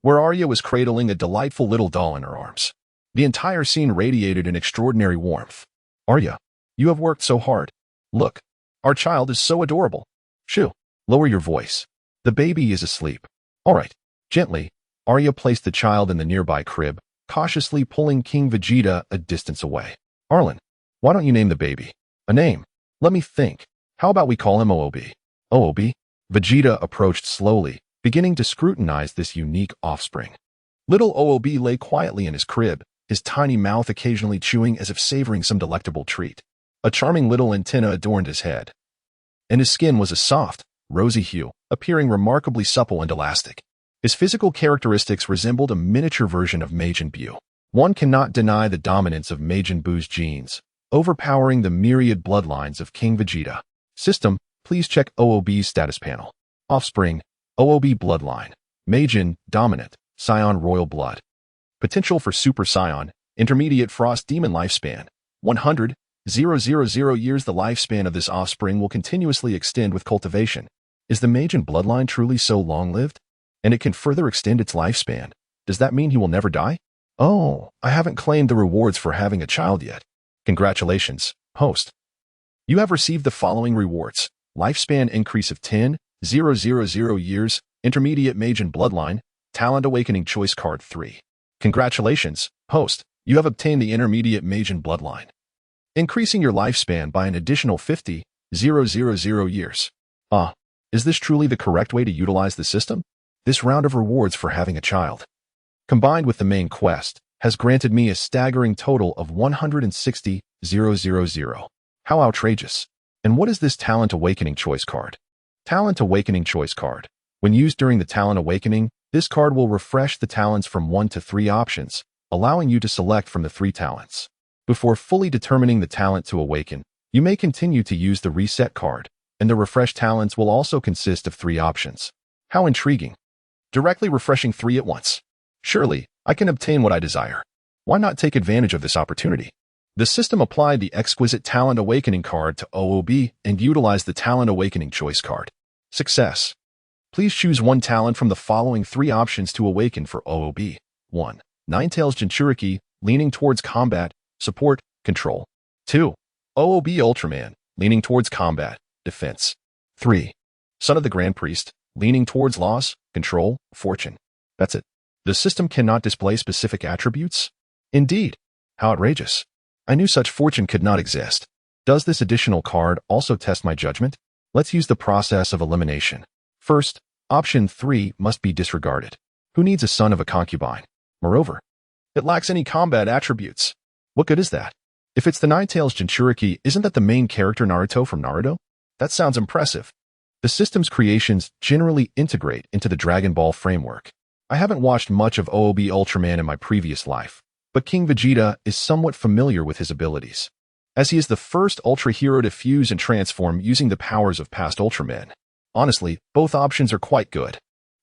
[SPEAKER 1] where Arya was cradling a delightful little doll in her arms. The entire scene radiated an extraordinary warmth. Arya, you have worked so hard. Look, our child is so adorable. Shoo, lower your voice. The baby is asleep. All right, gently. Arya placed the child in the nearby crib, cautiously pulling King Vegeta a distance away. Arlen, why don't you name the baby? A name. Let me think. How about we call him OOB? OOB? Vegeta approached slowly, beginning to scrutinize this unique offspring. Little OOB lay quietly in his crib, his tiny mouth occasionally chewing as if savoring some delectable treat. A charming little antenna adorned his head, and his skin was a soft, rosy hue, appearing remarkably supple and elastic. His physical characteristics resembled a miniature version of Majin Buu. One cannot deny the dominance of Majin Buu's genes, overpowering the myriad bloodlines of King Vegeta. System, please check OOB's status panel. Offspring, OOB bloodline. Majin, dominant, Scion royal blood. Potential for Super Scion, intermediate Frost Demon lifespan, 100,000 years. The lifespan of this offspring will continuously extend with cultivation. Is the Majin bloodline truly so long-lived? And it can further extend its lifespan. Does that mean he will never die? Oh, I haven't claimed the rewards for having a child yet. Congratulations, host. You have received the following rewards. Lifespan increase of 10,000 years, intermediate Majin bloodline, talent awakening choice card 3. Congratulations, host. You have obtained the intermediate Majin bloodline, increasing your lifespan by an additional 50,000 years. Is this truly the correct way to utilize the system? This round of rewards for having a child, combined with the main quest, has granted me a staggering total of 160,000. How outrageous. And what is this Talent Awakening choice card? Talent Awakening choice card. When used during the Talent Awakening, this card will refresh the talents from 1 to 3 options, allowing you to select from the 3 talents. Before fully determining the talent to awaken, you may continue to use the Reset card, and the refreshed talents will also consist of 3 options. How intriguing. Directly refreshing 3 at once. Surely, I can obtain what I desire. Why not take advantage of this opportunity? The system applied the exquisite Talent Awakening card to OOB and utilized the Talent Awakening choice card. Success. Please choose one talent from the following 3 options to awaken for OOB. 1. Ninetales Jinchuriki, leaning towards combat, support, control. 2. OOB Ultraman, leaning towards combat, defense. 3. Son of the Grand Priest, leaning towards loss, control, fortune. That's it. The system cannot display specific attributes? Indeed. How outrageous. I knew such fortune could not exist. Does this additional card also test my judgment? Let's use the process of elimination. First, option 3 must be disregarded. Who needs a son of a concubine? Moreover, it lacks any combat attributes. What good is that? If it's the Ninetales Jinchuriki, isn't that the main character Naruto from Naruto? That sounds impressive. The system's creations generally integrate into the Dragon Ball framework. I haven't watched much of OOB Ultraman in my previous life, but King Vegeta is somewhat familiar with his abilities, as he is the first Ultra hero to fuse and transform using the powers of past Ultramen. Honestly, both options are quite good.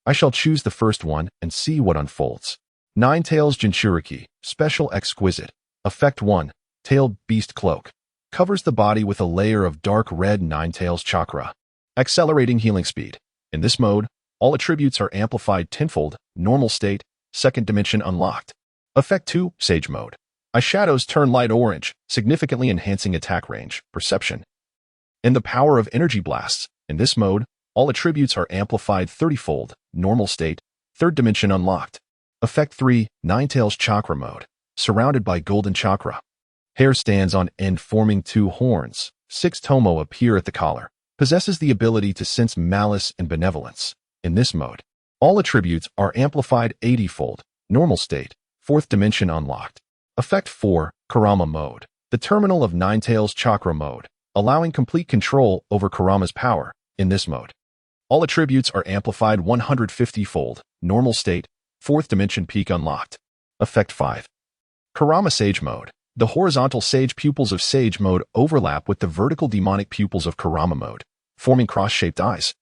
[SPEAKER 1] I shall choose the first one and see what unfolds. Ninetales Jinchuriki, Special Exquisite. Effect 1, Tailed Beast Cloak. Covers the body with a layer of dark red Ninetales chakra. Accelerating healing speed. In this mode, all attributes are amplified tenfold, normal state, second dimension unlocked. Effect 2, Sage Mode. Eyeshadows turn light orange, significantly enhancing attack range, perception. And the power of energy blasts. In this mode, all attributes are amplified 30-fold, normal state, third dimension unlocked. Effect 3, Ninetales Chakra Mode. Surrounded by golden chakra. Hair stands on end forming 2 horns. 6 Tomo appear at the collar. Possesses the ability to sense malice and benevolence. In this mode, all attributes are amplified 80-fold, normal state, 4th dimension unlocked. Effect 4, Kurama Mode. The terminal of Ninetales Chakra Mode, allowing complete control over Kurama's power. In this mode, all attributes are amplified 150-fold, normal state, 4th dimension peak unlocked. Effect 5, Kurama Sage Mode. The horizontal Sage pupils of Sage Mode overlap with the vertical demonic pupils of Kurama Mode, forming cross-shaped eyes.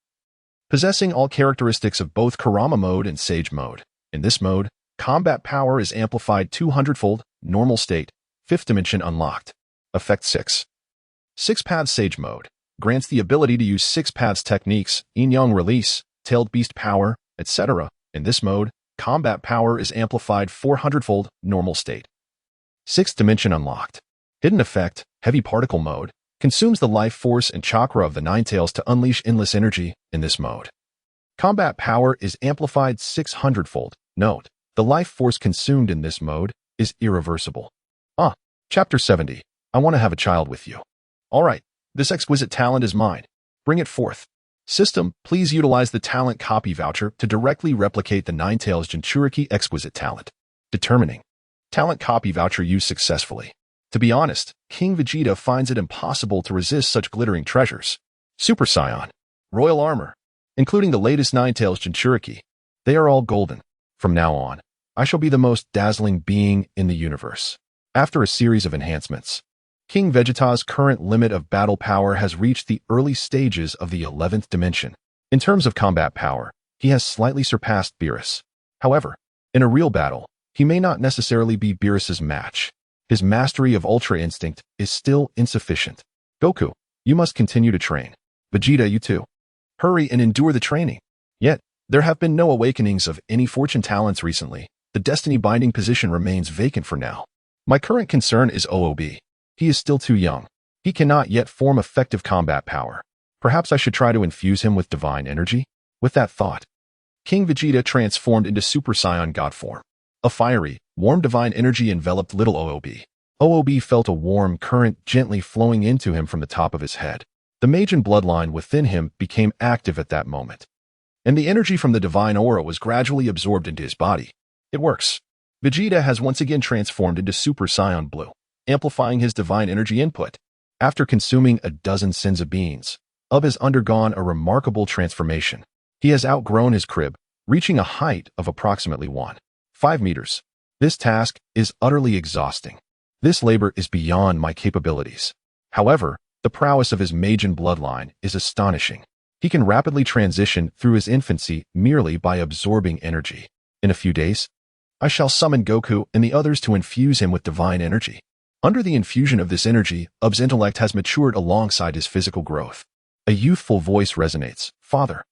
[SPEAKER 1] Possessing all characteristics of both Kurama Mode and Sage Mode. In this mode, combat power is amplified 200-fold, normal state, 5th dimension unlocked. Effect 6. 6 Paths Sage Mode. Grants the ability to use 6 Paths techniques, Yin-Yang Release, Tailed Beast Power, etc. In this mode, combat power is amplified 400-fold, normal state. 6th dimension unlocked. Hidden effect, Heavy Particle Mode. Consumes the life force and chakra of the Ninetales to unleash endless energy in this mode. Combat power is amplified 600-fold. Note, the life force consumed in this mode is irreversible. Chapter 70. I want to have a child with you. Alright, this exquisite talent is mine. Bring it forth. System, please utilize the talent copy voucher to directly replicate the Ninetales Jinchuriki exquisite talent. Determining. Talent copy voucher used successfully. To be honest, King Vegeta finds it impossible to resist such glittering treasures. Super Saiyan. Royal armor. Including the latest Ninetales Jinchuriki. They are all golden. From now on, I shall be the most dazzling being in the universe. After a series of enhancements, King Vegeta's current limit of battle power has reached the early stages of the 11th dimension. In terms of combat power, he has slightly surpassed Beerus. However, in a real battle, he may not necessarily be Beerus's match. His mastery of Ultra Instinct is still insufficient. Goku, you must continue to train. Vegeta, you too. Hurry and endure the training. Yet, there have been no awakenings of any fortune talents recently. The destiny binding position remains vacant for now. My current concern is OOB. He is still too young. He cannot yet form effective combat power. Perhaps I should try to infuse him with divine energy? With that thought, King Vegeta transformed into Super Saiyan God form. A fiery, warm divine energy enveloped little OOB. OOB felt a warm current gently flowing into him from the top of his head. The Majin bloodline within him became active at that moment, and the energy from the divine aura was gradually absorbed into his body. It works. Vegeta has once again transformed into Super Saiyan Blue, amplifying his divine energy input. After consuming a dozen Senzu beans, Ub has undergone a remarkable transformation. He has outgrown his crib, reaching a height of approximately 1.5 meters. This task is utterly exhausting. This labor is beyond my capabilities. However, the prowess of his Majin bloodline is astonishing. He can rapidly transition through his infancy merely by absorbing energy. In a few days, I shall summon Goku and the others to infuse him with divine energy. Under the infusion of this energy, Ub's intellect has matured alongside his physical growth. A youthful voice resonates. Father.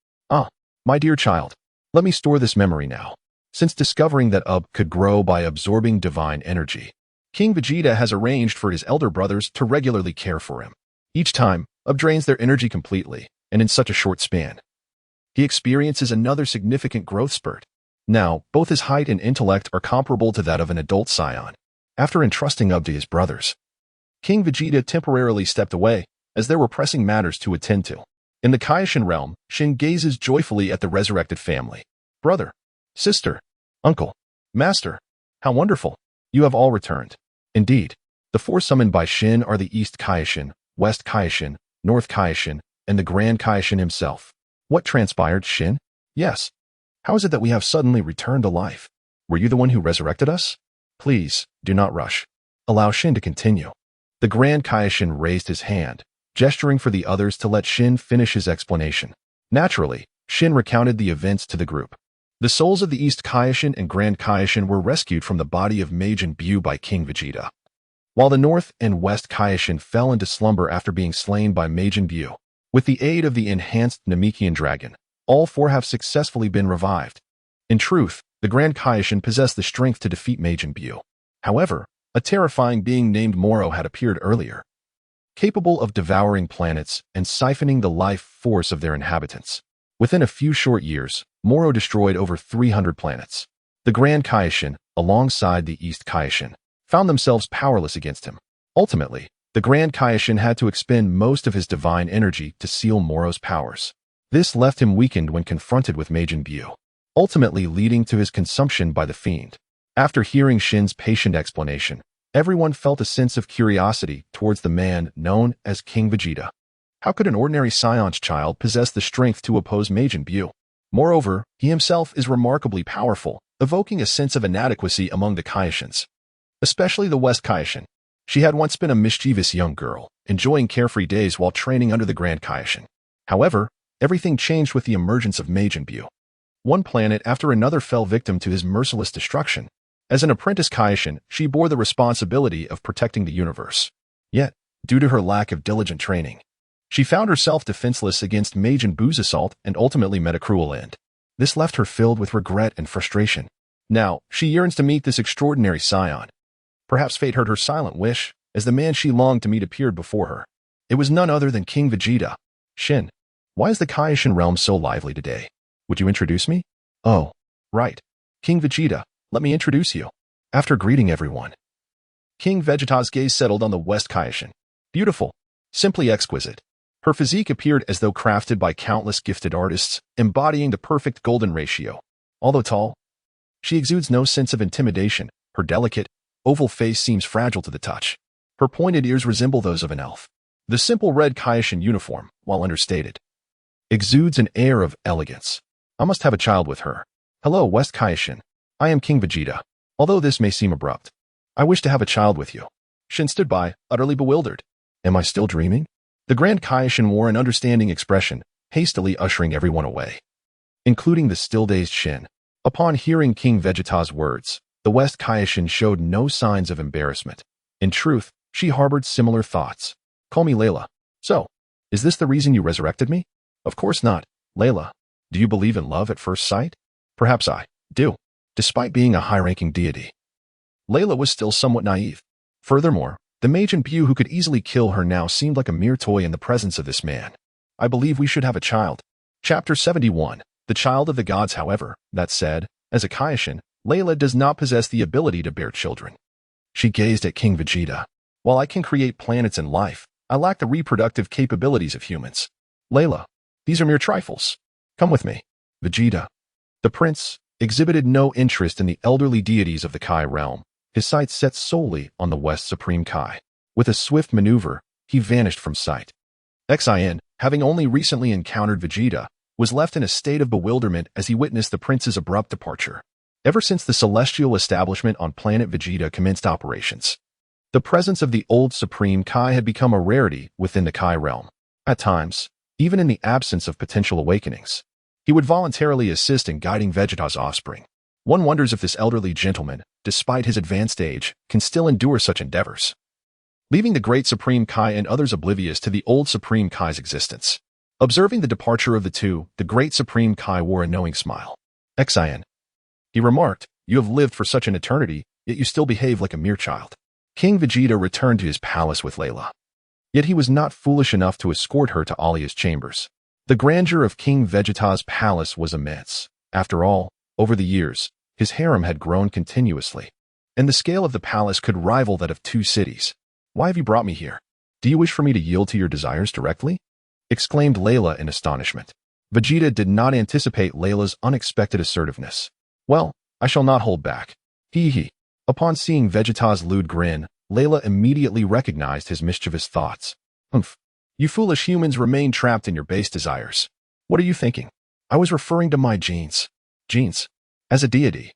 [SPEAKER 1] My dear child. Let me store this memory now. Since discovering that Ub could grow by absorbing divine energy, King Vegeta has arranged for his elder brothers to regularly care for him. Each time, Ub drains their energy completely, and in such a short span, he experiences another significant growth spurt. Now, both his height and intellect are comparable to that of an adult Saiyan. After entrusting Ub to his brothers, King Vegeta temporarily stepped away, as there were pressing matters to attend to. In the Kaioshin realm, Shin gazes joyfully at the resurrected family. Brother, sister, uncle, master, how wonderful! You have all returned. Indeed, the four summoned by Shin are the East Kaioshin, West Kaioshin, North Kaioshin, and the Grand Kaioshin himself. What transpired, Shin? Yes. How is it that we have suddenly returned to life? Were you the one who resurrected us? Please, do not rush. Allow Shin to continue. The Grand Kaioshin raised his hand, gesturing for the others to let Shin finish his explanation. Naturally, Shin recounted the events to the group. The souls of the East Kaioshin and Grand Kaioshin were rescued from the body of Majin Buu by King Vegeta, while the North and West Kaioshin fell into slumber after being slain by Majin Buu. With the aid of the enhanced Namekian dragon, all four have successfully been revived. In truth, the Grand Kaioshin possessed the strength to defeat Majin Buu. However, a terrifying being named Moro had appeared earlier, capable of devouring planets and siphoning the life force of their inhabitants. Within a few short years, Moro destroyed over 300 planets. The Grand Kaioshin, alongside the East Kaioshin, found themselves powerless against him. Ultimately, the Grand Kaioshin had to expend most of his divine energy to seal Moro's powers. This left him weakened when confronted with Majin Buu, ultimately leading to his consumption by the fiend. After hearing Shin's patient explanation, everyone felt a sense of curiosity towards the man known as King Vegeta. How could an ordinary Scion's child possess the strength to oppose Majin Buu? Moreover, he himself is remarkably powerful, evoking a sense of inadequacy among the Kaioshins, especially the West Kaioshin. She had once been a mischievous young girl, enjoying carefree days while training under the Grand Kaioshin. However, everything changed with the emergence of Majin Buu. One planet after another fell victim to his merciless destruction. As an apprentice Kaioshin, she bore the responsibility of protecting the universe. Yet, due to her lack of diligent training, she found herself defenseless against Majin Buu's assault and ultimately met a cruel end. This left her filled with regret and frustration. Now, she yearns to meet this extraordinary scion. Perhaps fate heard her silent wish, as the man she longed to meet appeared before her. It was none other than King Vegeta. Shin, why is the Kaioshin realm so lively today? Would you introduce me? Oh, right. King Vegeta, let me introduce you. After greeting everyone, King Vegeta's gaze settled on the West Kaioshin. Beautiful. Simply exquisite. Her physique appeared as though crafted by countless gifted artists, embodying the perfect golden ratio. Although tall, she exudes no sense of intimidation. Her delicate, oval face seems fragile to the touch. Her pointed ears resemble those of an elf. The simple red Kaioshin uniform, while understated, exudes an air of elegance. I must have a child with her. Hello, West Kaioshin. I am King Vegeta. Although this may seem abrupt, I wish to have a child with you. Shin stood by, utterly bewildered. Am I still dreaming? The Grand Kaioshin wore an understanding expression, hastily ushering everyone away, including the still-dazed Shin. Upon hearing King Vegeta's words, the West Kaioshin showed no signs of embarrassment. In truth, she harbored similar thoughts. Call me Layla. So, is this the reason you resurrected me? Of course not, Layla. Do you believe in love at first sight? Perhaps I do. Despite being a high-ranking deity, Layla was still somewhat naive. Furthermore, the Majin Buu who could easily kill her now seemed like a mere toy in the presence of this man. I believe we should have a child. Chapter 71. The Child of the Gods. However, that said, as a Kaioshin, Layla does not possess the ability to bear children. She gazed at King Vegeta. While I can create planets and life, I lack the reproductive capabilities of humans. Layla, these are mere trifles. Come with me. Vegeta. The prince exhibited no interest in the elderly deities of the Kai realm, his sights set solely on the West Supreme Kai. With a swift maneuver, he vanished from sight. Xin, having only recently encountered Vegeta, was left in a state of bewilderment as he witnessed the prince's abrupt departure. Ever since the celestial establishment on planet Vegeta commenced operations, the presence of the old Supreme Kai had become a rarity within the Kai realm. At times, even in the absence of potential awakenings, he would voluntarily assist in guiding Vegeta's offspring. One wonders if this elderly gentleman, despite his advanced age, can still endure such endeavors, leaving the great Supreme Kai and others oblivious to the old Supreme Kai's existence. Observing the departure of the two, the great Supreme Kai wore a knowing smile. Xin, he remarked, you have lived for such an eternity, yet you still behave like a mere child. King Vegeta returned to his palace with Layla. Yet he was not foolish enough to escort her to Alia's chambers. The grandeur of King Vegeta's palace was immense. After all, over the years, his harem had grown continuously, and the scale of the palace could rival that of 2 cities. Why have you brought me here? Do you wish for me to yield to your desires directly? Exclaimed Layla in astonishment. Vegeta did not anticipate Layla's unexpected assertiveness. Well, I shall not hold back. Hee. Upon seeing Vegeta's lewd grin, Layla immediately recognized his mischievous thoughts. Humph. You foolish humans remain trapped in your base desires. What are you thinking? I was referring to my genes. Genes. As a deity,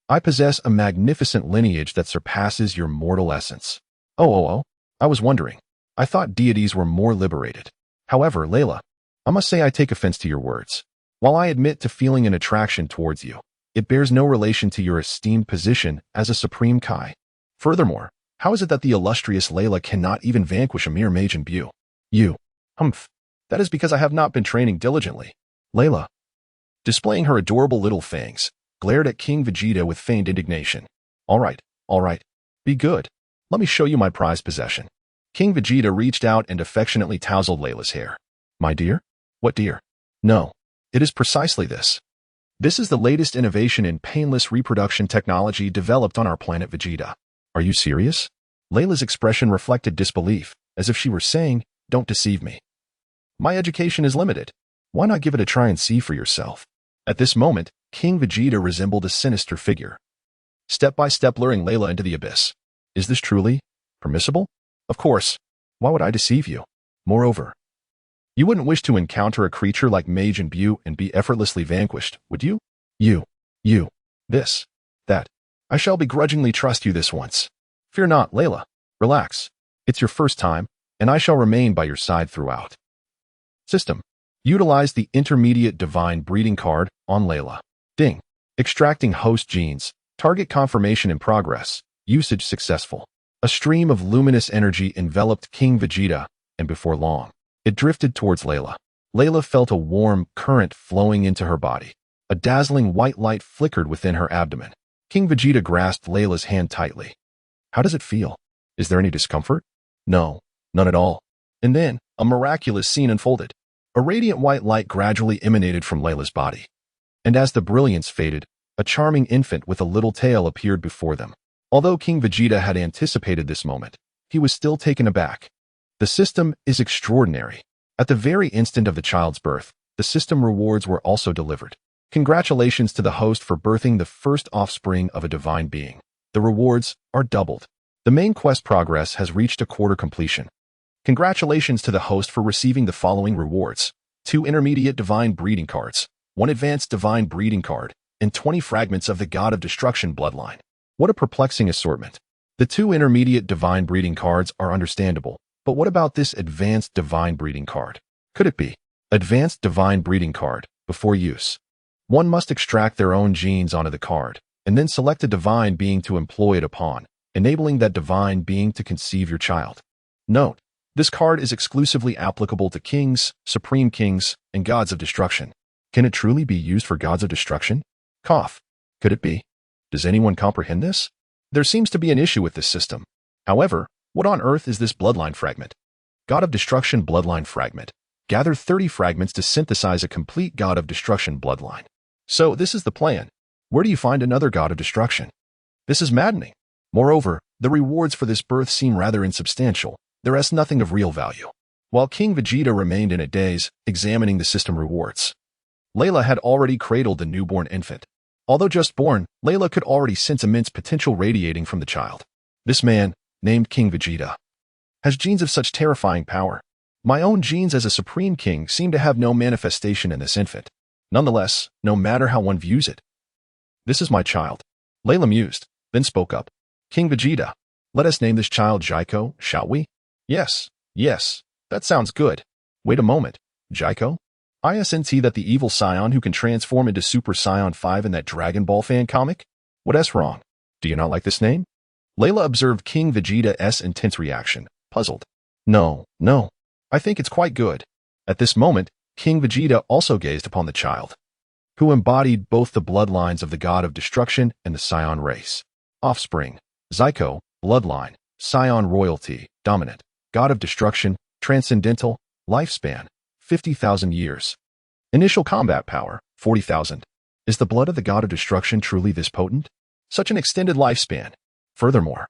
[SPEAKER 1] I possess a magnificent lineage that surpasses your mortal essence. Oh, I was wondering. I thought deities were more liberated. However, Layla, I must say I take offense to your words. While I admit to feeling an attraction towards you, it bears no relation to your esteemed position as a Supreme Kai. Furthermore, how is it that the illustrious Layla cannot even vanquish a mere Majin Buu? You. Humph. That is because I have not been training diligently. Layla, displaying her adorable little fangs, glared at King Vegeta with feigned indignation. All right. Be good. Let me show you my prized possession. King Vegeta reached out and affectionately tousled Layla's hair. My dear? What dear? No. It is precisely this. This is the latest innovation in painless reproduction technology developed on our planet Vegeta. Are you serious? Layla's expression reflected disbelief, as if she were saying, don't deceive me. My education is limited. Why not give it a try and see for yourself? At this moment, King Vegeta resembled a sinister figure, step by step luring Layla into the abyss. Is this truly permissible? Of course. Why would I deceive you? Moreover, you wouldn't wish to encounter a creature like Majin Buu and be effortlessly vanquished, would you? You, this, that. I shall begrudgingly trust you this once. Fear not, Layla. Relax. It's your first time, and I shall remain by your side throughout. System. Utilize the intermediate divine breeding card on Layla. Ding. Extracting host genes. Target confirmation in progress. Usage successful. A stream of luminous energy enveloped King Vegeta, and before long, it drifted towards Layla. Layla felt a warm current flowing into her body. A dazzling white light flickered within her abdomen. King Vegeta grasped Layla's hand tightly. How does it feel? Is there any discomfort? No, none at all. And then, a miraculous scene unfolded. A radiant white light gradually emanated from Layla's body. And as the brilliance faded, a charming infant with a little tail appeared before them. Although King Vegeta had anticipated this moment, he was still taken aback. The system is extraordinary. At the very instant of the child's birth, the system rewards were also delivered. Congratulations to the host for birthing the first offspring of a divine being. The rewards are doubled. The main quest progress has reached a quarter completion. Congratulations to the host for receiving the following rewards: 2 intermediate divine breeding cards, 1 advanced divine breeding card, and 20 fragments of the God of Destruction bloodline. What a perplexing assortment. The 2 intermediate divine breeding cards are understandable, but what about this advanced divine breeding card? Could it be advanced divine breeding card before use? One must extract their own genes onto the card, and then select a divine being to employ it upon, enabling that divine being to conceive your child. Note, this card is exclusively applicable to kings, supreme kings, and gods of destruction. Can it truly be used for gods of destruction? Cough. Could it be? Does anyone comprehend this? There seems to be an issue with this system. However, what on earth is this bloodline fragment? God of Destruction bloodline fragment. Gather 30 fragments to synthesize a complete God of Destruction bloodline. So this is the plan. Where do you find another God of Destruction? This is maddening. Moreover, the rewards for this birth seem rather insubstantial. There is nothing of real value. While King Vegeta remained in a daze, examining the system rewards, Layla had already cradled the newborn infant. Although just born, Layla could already sense immense potential radiating from the child. This man, named King Vegeta, has genes of such terrifying power. My own genes as a supreme king seem to have no manifestation in this infant. Nonetheless, no matter how one views it, this is my child. Layla mused, then spoke up. King Vegeta, let us name this child Jaiko, shall we? Yes, that sounds good. Wait a moment, Jaiko? Isn't he that the evil scion who can transform into Super Saiyan 5 in that Dragon Ball fan comic? What's wrong? Do you not like this name? Layla observed King Vegeta's intense reaction, puzzled. No, I think it's quite good. At this moment, King Vegeta also gazed upon the child, who embodied both the bloodlines of the God of Destruction and the Scion race. Offspring, Zyko, bloodline, Scion royalty, dominant, God of Destruction, transcendental, lifespan, 50,000 years. Initial combat power, 40,000. Is the blood of the God of Destruction truly this potent? Such an extended lifespan. Furthermore,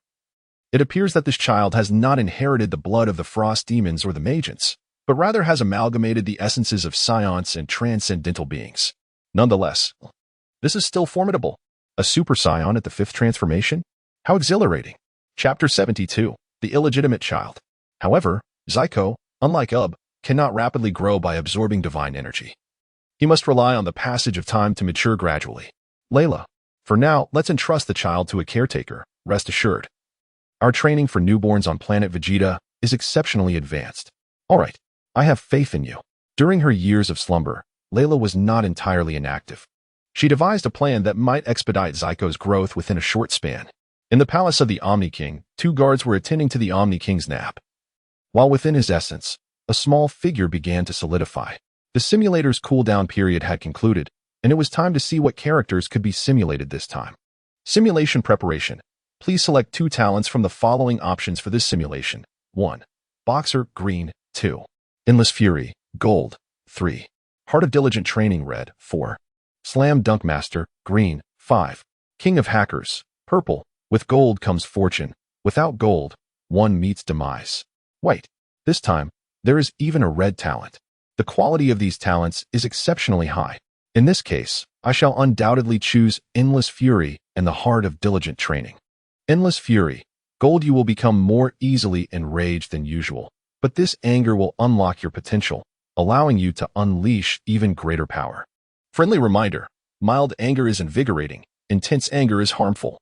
[SPEAKER 1] it appears that this child has not inherited the blood of the Frost demons or the Magians, but rather has amalgamated the essences of Scions and transcendental beings. Nonetheless, this is still formidable. A Super Scion at the 5th transformation? How exhilarating. Chapter 72, The Illegitimate Child. However, Zyko, unlike Ub, cannot rapidly grow by absorbing divine energy. He must rely on the passage of time to mature gradually. Layla, for now, let's entrust the child to a caretaker, rest assured. Our training for newborns on planet Vegeta is exceptionally advanced. Alright, I have faith in you. During her years of slumber, Layla was not entirely inactive. She devised a plan that might expedite Zyko's growth within a short span. In the palace of the Omni King, 2 guards were attending to the Omni King's nap. While within his essence, a small figure began to solidify. The simulator's cooldown period had concluded, and it was time to see what characters could be simulated this time. Simulation preparation. Please select 2 talents from the following options for this simulation. 1. Boxer, green, 2. Endless Fury, gold, 3. Heart of Diligent Training, red, 4. Slam Dunk Master, green, 5. King of Hackers, purple. With gold comes fortune. Without gold, one meets demise. Wait, this time, there is even a red talent. The quality of these talents is exceptionally high. In this case, I shall undoubtedly choose Endless Fury and the Heart of Diligent Training. Endless Fury. Gold, you will become more easily enraged than usual, but this anger will unlock your potential, allowing you to unleash even greater power. Friendly reminder, mild anger is invigorating, intense anger is harmful,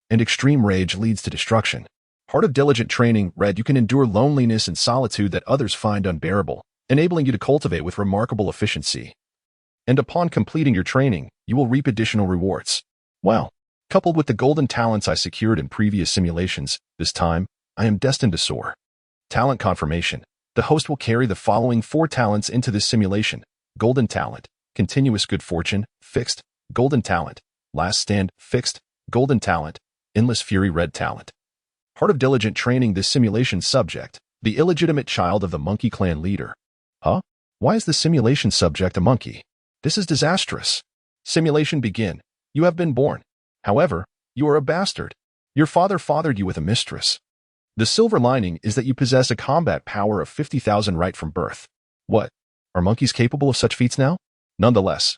[SPEAKER 1] and extreme rage leads to destruction. Heart of Diligent Training, red, you can endure loneliness and solitude that others find unbearable, enabling you to cultivate with remarkable efficiency. And upon completing your training, you will reap additional rewards. Wow. Coupled with the golden talents I secured in previous simulations, this time, I am destined to soar. Talent confirmation. The host will carry the following 4 talents into this simulation. Golden Talent, Continuous Good Fortune, fixed. Golden Talent, Last Stand, fixed. Golden Talent, Endless Fury, red talent. Heart of Diligent Training. This simulation subject, the illegitimate child of the Monkey Clan leader. Huh? Why is the simulation subject a monkey? This is disastrous. Simulation begin. You have been born. However, you are a bastard. Your father fathered you with a mistress. The silver lining is that you possess a combat power of 50,000 right from birth. What? Are monkeys capable of such feats now? Nonetheless,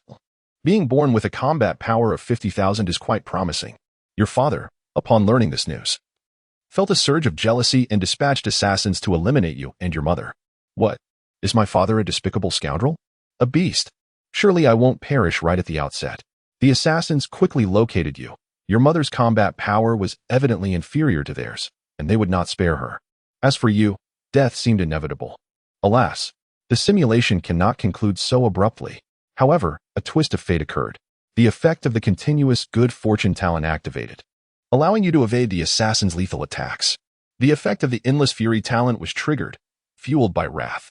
[SPEAKER 1] being born with a combat power of 50,000 is quite promising. Your father, upon learning this news, felt a surge of jealousy and dispatched assassins to eliminate you and your mother. What? Is my father a despicable scoundrel? A beast? Surely I won't perish right at the outset. The assassins quickly located you. Your mother's combat power was evidently inferior to theirs, and they would not spare her. As for you, death seemed inevitable. Alas, the simulation cannot conclude so abruptly. However, a twist of fate occurred. The effect of the continuous good fortune talent activated, allowing you to evade the assassin's lethal attacks. The effect of the endless fury talent was triggered, fueled by wrath.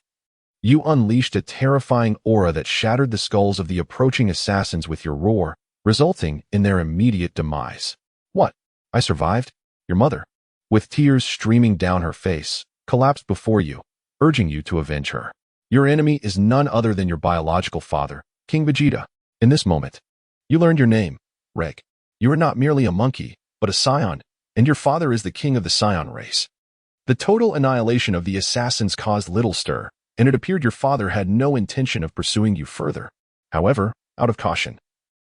[SPEAKER 1] You unleashed a terrifying aura that shattered the skulls of the approaching assassins with your roar, resulting in their immediate demise. What? I survived? Your mother, with tears streaming down her face, collapsed before you, urging you to avenge her. Your enemy is none other than your biological father, King Vegeta. In this moment, you learned your name, Reg. You are not merely a monkey, but a scion, and your father is the king of the scion race. The total annihilation of the assassins caused little stir, and it appeared your father had no intention of pursuing you further. However, out of caution,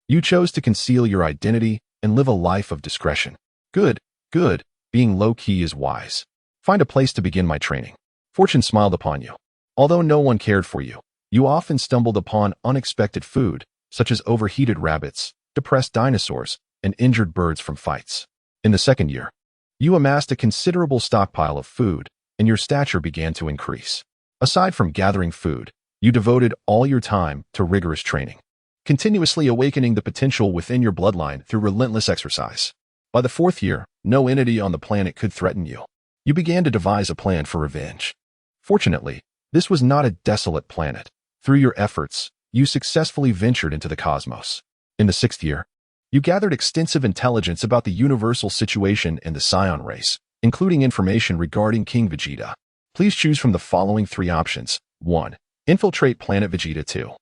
[SPEAKER 1] you chose to conceal your identity and live a life of discretion. Good, good, being low-key is wise. Find a place to begin my training. Fortune smiled upon you. Although no one cared for you, you often stumbled upon unexpected food, such as overheated rabbits, depressed dinosaurs, and injured birds from fights. In the second year, you amassed a considerable stockpile of food, and your stature began to increase. Aside from gathering food, you devoted all your time to rigorous training, continuously awakening the potential within your bloodline through relentless exercise. By the fourth year, no entity on the planet could threaten you. You began to devise a plan for revenge. Fortunately, this was not a desolate planet. Through your efforts, you successfully ventured into the cosmos. In the sixth year, you gathered extensive intelligence about the universal situation in the Scion race, including information regarding King Vegeta. Please choose from the following three options. 1. Infiltrate planet Vegeta. 2.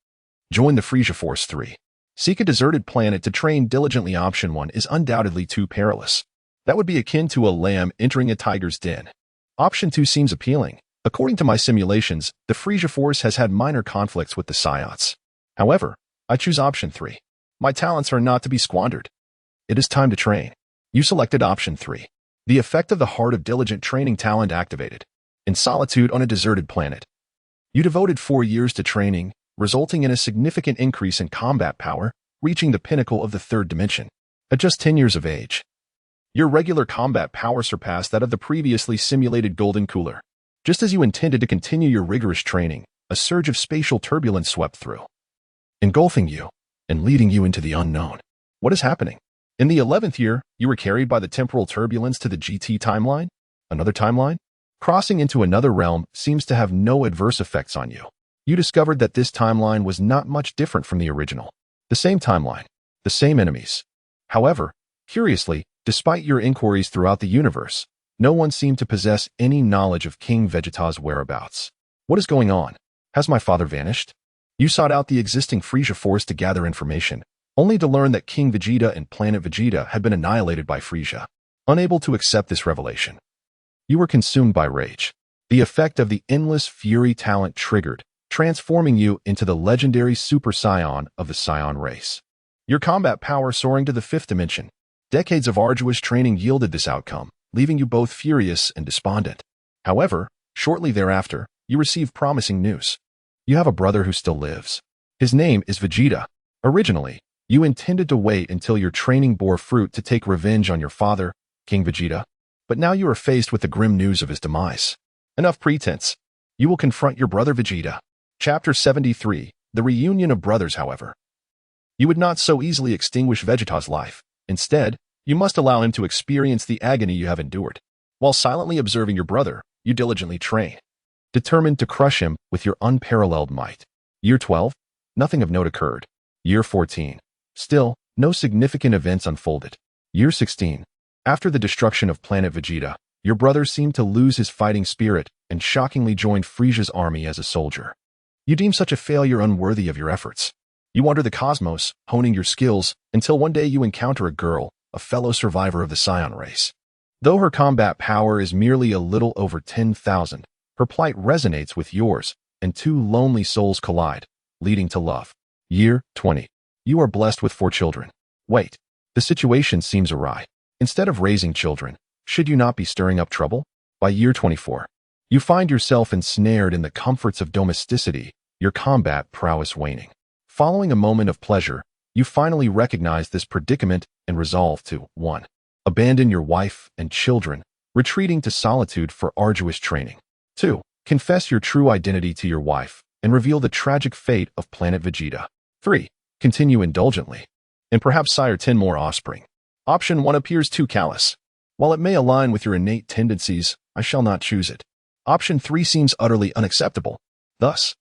[SPEAKER 1] Join the Frieza Force. 3. Seek a deserted planet to train diligently. Option 1 is undoubtedly too perilous. That would be akin to a lamb entering a tiger's den. Option 2 seems appealing. According to my simulations, the Frieza Force has had minor conflicts with the Scions. However, I choose option 3. My talents are not to be squandered. It is time to train. You selected option 3. The effect of the Heart of Diligent Training talent activated. In solitude on a deserted planet, you devoted 4 years to training, resulting in a significant increase in combat power, reaching the pinnacle of the third dimension. At just 10 years of age, your regular combat power surpassed that of the previously simulated Golden Cooler. Just as you intended to continue your rigorous training, a surge of spatial turbulence swept through, engulfing you and leading you into the unknown. What is happening? In the 11th year, you were carried by the temporal turbulence to the GT timeline? Another timeline? Crossing into another realm seems to have no adverse effects on you. You discovered that this timeline was not much different from the original. The same timeline, the same enemies. However, curiously, despite your inquiries throughout the universe, no one seemed to possess any knowledge of King Vegeta's whereabouts. What is going on? Has my father vanished? You sought out the existing Frieza Force to gather information, only to learn that King Vegeta and Planet Vegeta had been annihilated by Frieza. Unable to accept this revelation, you were consumed by rage. The effect of the endless fury talent triggered, transforming you into the legendary Super Saiyan of the Saiyan race. Your combat power soaring to the 5th dimension. Decades of arduous training yielded this outcome, leaving you both furious and despondent. However, shortly thereafter, you received promising news. You have a brother who still lives. His name is Vegeta. Originally, you intended to wait until your training bore fruit to take revenge on your father, King Vegeta, but now you are faced with the grim news of his demise. Enough pretense. You will confront your brother Vegeta. Chapter 73, The Reunion of Brothers. However, you would not so easily extinguish Vegeta's life. Instead, you must allow him to experience the agony you have endured. While silently observing your brother, you diligently train, determined to crush him with your unparalleled might. Year 12, nothing of note occurred. Year 14, still, no significant events unfolded. Year 16, after the destruction of Planet Vegeta, your brother seemed to lose his fighting spirit and shockingly joined Frieza's army as a soldier. You deem such a failure unworthy of your efforts. You wander the cosmos, honing your skills, until one day you encounter a girl, a fellow survivor of the Scion race. Though her combat power is merely a little over 10,000, her plight resonates with yours, and two lonely souls collide, leading to love. Year 20. You are blessed with 4 children. Wait, the situation seems awry. Instead of raising children, should you not be stirring up trouble? By year 24, you find yourself ensnared in the comforts of domesticity, your combat prowess waning. Following a moment of pleasure, you finally recognize this predicament and resolve to 1. Abandon your wife and children, retreating to solitude for arduous training. 2. Confess your true identity to your wife and reveal the tragic fate of planet Vegeta. 3. Continue indulgently and perhaps sire 10 more offspring. Option 1 appears too callous. While it may align with your innate tendencies, I shall not choose it. Option 3 seems utterly unacceptable. Thus,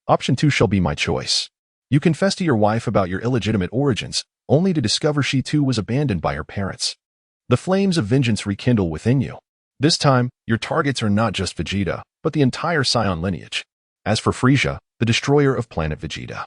[SPEAKER 1] Option 2 shall be my choice. You confess to your wife about your illegitimate origins, only to discover she too was abandoned by her parents. The flames of vengeance rekindle within you. This time, your targets are not just Vegeta, but the entire Saiyan lineage. As for Frieza, the destroyer of planet Vegeta,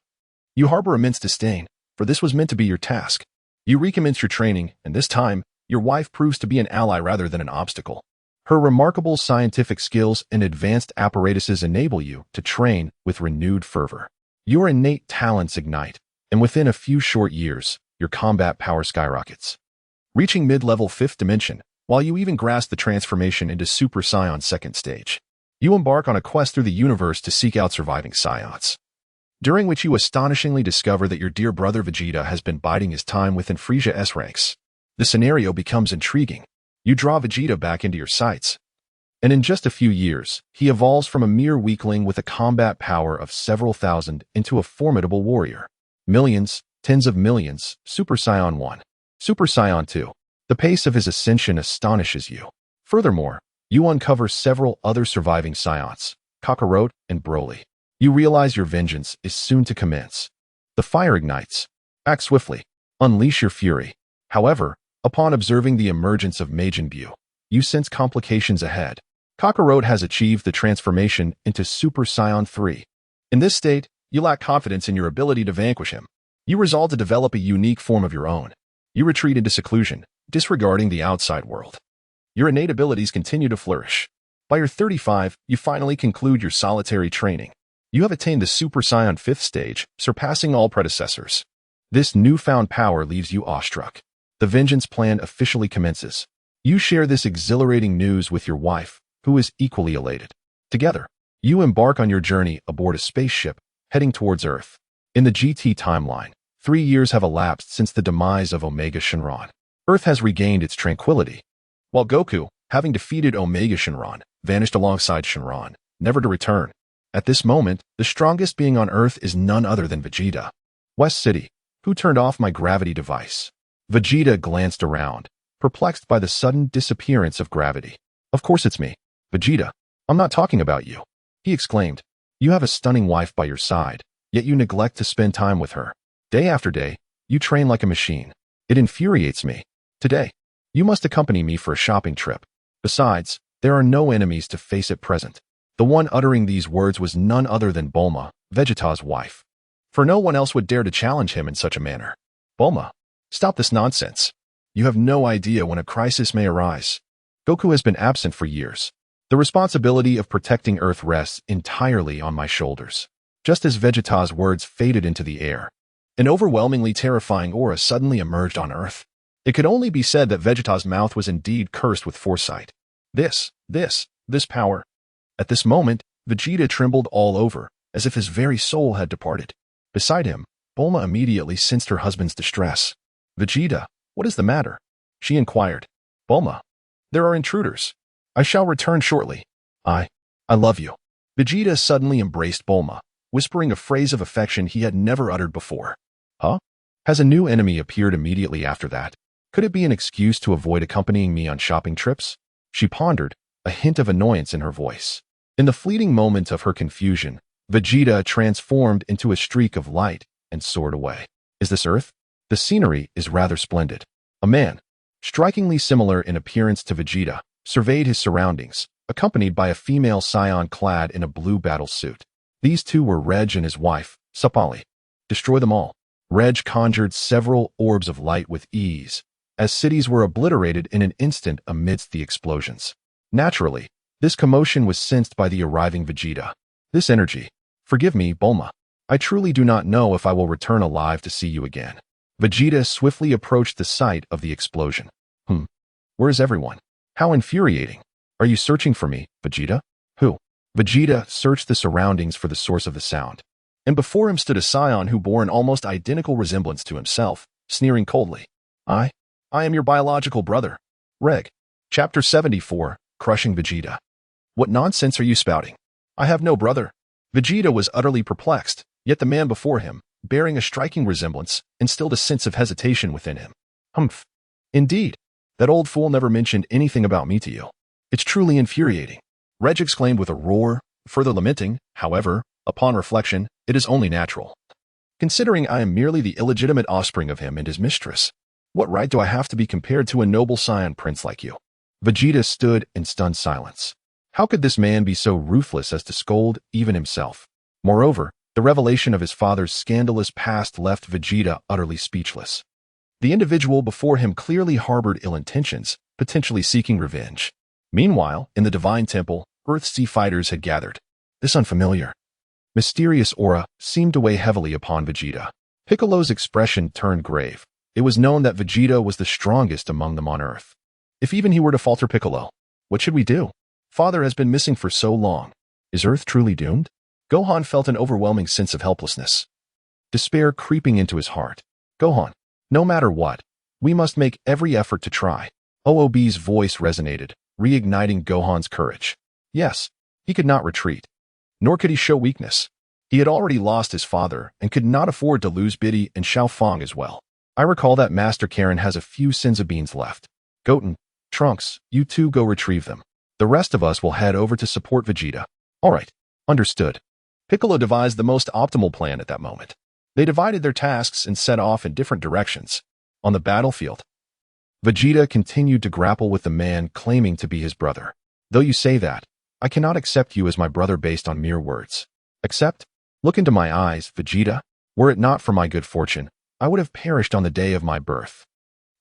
[SPEAKER 1] you harbor immense disdain, for this was meant to be your task. You recommence your training, and this time, your wife proves to be an ally rather than an obstacle. Her remarkable scientific skills and advanced apparatuses enable you to train with renewed fervor. Your innate talents ignite, and within a few short years, your combat power skyrockets. Reaching mid-level 5th dimension, while you even grasp the transformation into Super Saiyan 2nd stage, you embark on a quest through the universe to seek out surviving Saiyans, during which you astonishingly discover that your dear brother Vegeta has been biding his time within Frieza S ranks. The scenario becomes intriguing. You draw Vegeta back into your sights, and in just a few years, he evolves from a mere weakling with a combat power of several thousand into a formidable warrior. Millions, tens of millions, Super Saiyan 1, Super Saiyan 2. The pace of his ascension astonishes you. Furthermore, you uncover several other surviving Saiyans, Kakarot and Broly. You realize your vengeance is soon to commence. The fire ignites. Act swiftly. Unleash your fury. However, upon observing the emergence of Majin Buu, you sense complications ahead. Kakarot has achieved the transformation into Super Saiyan 3. In this state, you lack confidence in your ability to vanquish him. You resolve to develop a unique form of your own. You retreat into seclusion, disregarding the outside world. Your innate abilities continue to flourish. By your 35, you finally conclude your solitary training. You have attained the Super Saiyan 5th stage, surpassing all predecessors. This newfound power leaves you awestruck. The vengeance plan officially commences. You share this exhilarating news with your wife, who is equally elated. Together, you embark on your journey aboard a spaceship, heading towards Earth. In the GT timeline, 3 years have elapsed since the demise of Omega Shenron. Earth has regained its tranquility, while Goku, having defeated Omega Shenron, vanished alongside Shenron, never to return. At this moment, the strongest being on Earth is none other than Vegeta. West City, who turned off my gravity device? Vegeta glanced around, perplexed by the sudden disappearance of gravity. Of course it's me. Vegeta, I'm not talking about you, he exclaimed. You have a stunning wife by your side, yet you neglect to spend time with her. Day after day, you train like a machine. It infuriates me. Today, you must accompany me for a shopping trip. Besides, there are no enemies to face at present. The one uttering these words was none other than Bulma, Vegeta's wife. For no one else would dare to challenge him in such a manner. Bulma, stop this nonsense. You have no idea when a crisis may arise. Goku has been absent for years. The responsibility of protecting Earth rests entirely on my shoulders. Just as Vegeta's words faded into the air, an overwhelmingly terrifying aura suddenly emerged on Earth. It could only be said that Vegeta's mouth was indeed cursed with foresight. This power. At this moment, Vegeta trembled all over, as if his very soul had departed. Beside him, Bulma immediately sensed her husband's distress. Vegeta, what is the matter? She inquired. Bulma, there are intruders. I shall return shortly. I love you. Vegeta suddenly embraced Bulma, whispering a phrase of affection he had never uttered before. Huh? Has a new enemy appeared immediately after that? Could it be an excuse to avoid accompanying me on shopping trips? She pondered, a hint of annoyance in her voice. In the fleeting moment of her confusion, Vegeta transformed into a streak of light and soared away. Is this Earth? The scenery is rather splendid. A man, strikingly similar in appearance to Vegeta, surveyed his surroundings, accompanied by a female Saiyan clad in a blue battle suit. These two were Reg and his wife, Sapali. Destroy them all. Reg conjured several orbs of light with ease, as cities were obliterated in an instant amidst the explosions. Naturally, this commotion was sensed by the arriving Vegeta. This energy. Forgive me, Bulma. I truly do not know if I will return alive to see you again. Vegeta swiftly approached the site of the explosion. Where is everyone? How infuriating. Are you searching for me, Vegeta? Who? Vegeta searched the surroundings for the source of the sound. And before him stood a scion who bore an almost identical resemblance to himself, sneering coldly. I am your biological brother. Reg. Chapter 74, Crushing Vegeta. What nonsense are you spouting? I have no brother. Vegeta was utterly perplexed, yet the man before him, bearing a striking resemblance, instilled a sense of hesitation within him. Humph. Indeed. That old fool never mentioned anything about me to you. It's truly infuriating. Reg exclaimed with a roar, further lamenting, however, upon reflection, it is only natural. Considering I am merely the illegitimate offspring of him and his mistress, what right do I have to be compared to a noble scion prince like you? Vegeta stood in stunned silence. How could this man be so ruthless as to scold even himself? Moreover, the revelation of his father's scandalous past left Vegeta utterly speechless. The individual before him clearly harbored ill intentions, potentially seeking revenge. Meanwhile, in the Divine Temple, Earth-Sea fighters had gathered. This unfamiliar, mysterious aura seemed to weigh heavily upon Vegeta. Piccolo's expression turned grave. It was known that Vegeta was the strongest among them on Earth. If even he were to falter, Piccolo, what should we do? Father has been missing for so long. Is Earth truly doomed? Gohan felt an overwhelming sense of helplessness. Despair creeping into his heart. Gohan, no matter what, we must make every effort to try. OOB's voice resonated, reigniting Gohan's courage. Yes, he could not retreat. Nor could he show weakness. He had already lost his father and could not afford to lose Biddy and Xiao Fang as well. I recall that Master Karen has a few Senzu beans left. Goten, Trunks, you two go retrieve them. The rest of us will head over to support Vegeta. All right, understood. Piccolo devised the most optimal plan at that moment. They divided their tasks and set off in different directions. On the battlefield, Vegeta continued to grapple with the man claiming to be his brother. Though you say that, I cannot accept you as my brother based on mere words. Accept? Look into my eyes, Vegeta. Were it not for my good fortune, I would have perished on the day of my birth.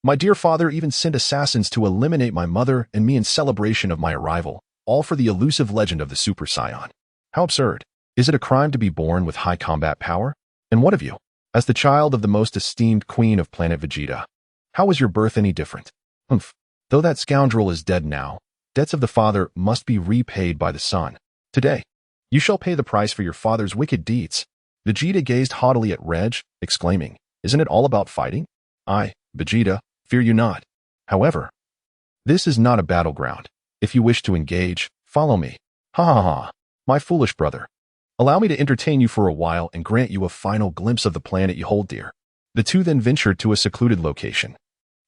[SPEAKER 1] My dear father even sent assassins to eliminate my mother and me in celebration of my arrival, all for the elusive legend of the Super Saiyan. How absurd. Is it a crime to be born with high combat power? And what of you? As the child of the most esteemed queen of planet Vegeta, how was your birth any different? Though that scoundrel is dead now, debts of the father must be repaid by the son. Today, you shall pay the price for your father's wicked deeds. Vegeta gazed haughtily at Reg, exclaiming, Isn't it all about fighting? I, Vegeta, fear you not. However, this is not a battleground. If you wish to engage, follow me. Ha ha ha, my foolish brother. Allow me to entertain you for a while and grant you a final glimpse of the planet you hold dear. The two then ventured to a secluded location,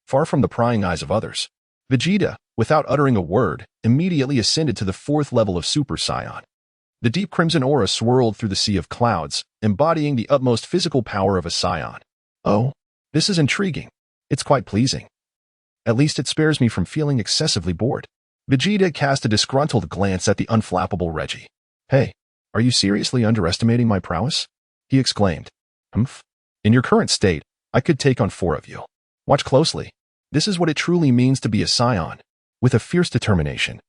[SPEAKER 1] far from the prying eyes of others. Vegeta, without uttering a word, immediately ascended to the 4th level of Super Saiyan. The deep crimson aura swirled through the sea of clouds, embodying the utmost physical power of a Saiyan. Oh, this is intriguing. It's quite pleasing. At least it spares me from feeling excessively bored. Vegeta cast a disgruntled glance at the unflappable Reggie. Hey, are you seriously underestimating my prowess? He exclaimed. Humph. In your current state, I could take on 4 of you. Watch closely. This is what it truly means to be a Saiyan. With a fierce determination,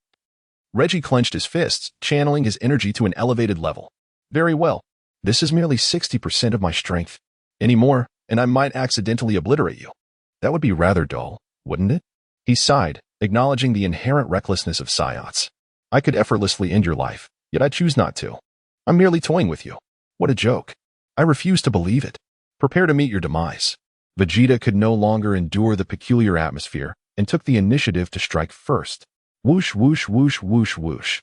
[SPEAKER 1] Reggie clenched his fists, channeling his energy to an elevated level. Very well. This is merely 60% of my strength. Any more, and I might accidentally obliterate you. That would be rather dull, wouldn't it? He sighed, acknowledging the inherent recklessness of Saiyans. I could effortlessly end your life, yet I choose not to. I'm merely toying with you. What a joke. I refuse to believe it. Prepare to meet your demise. Vegeta could no longer endure the peculiar atmosphere and took the initiative to strike first. Whoosh, whoosh, whoosh, whoosh, whoosh.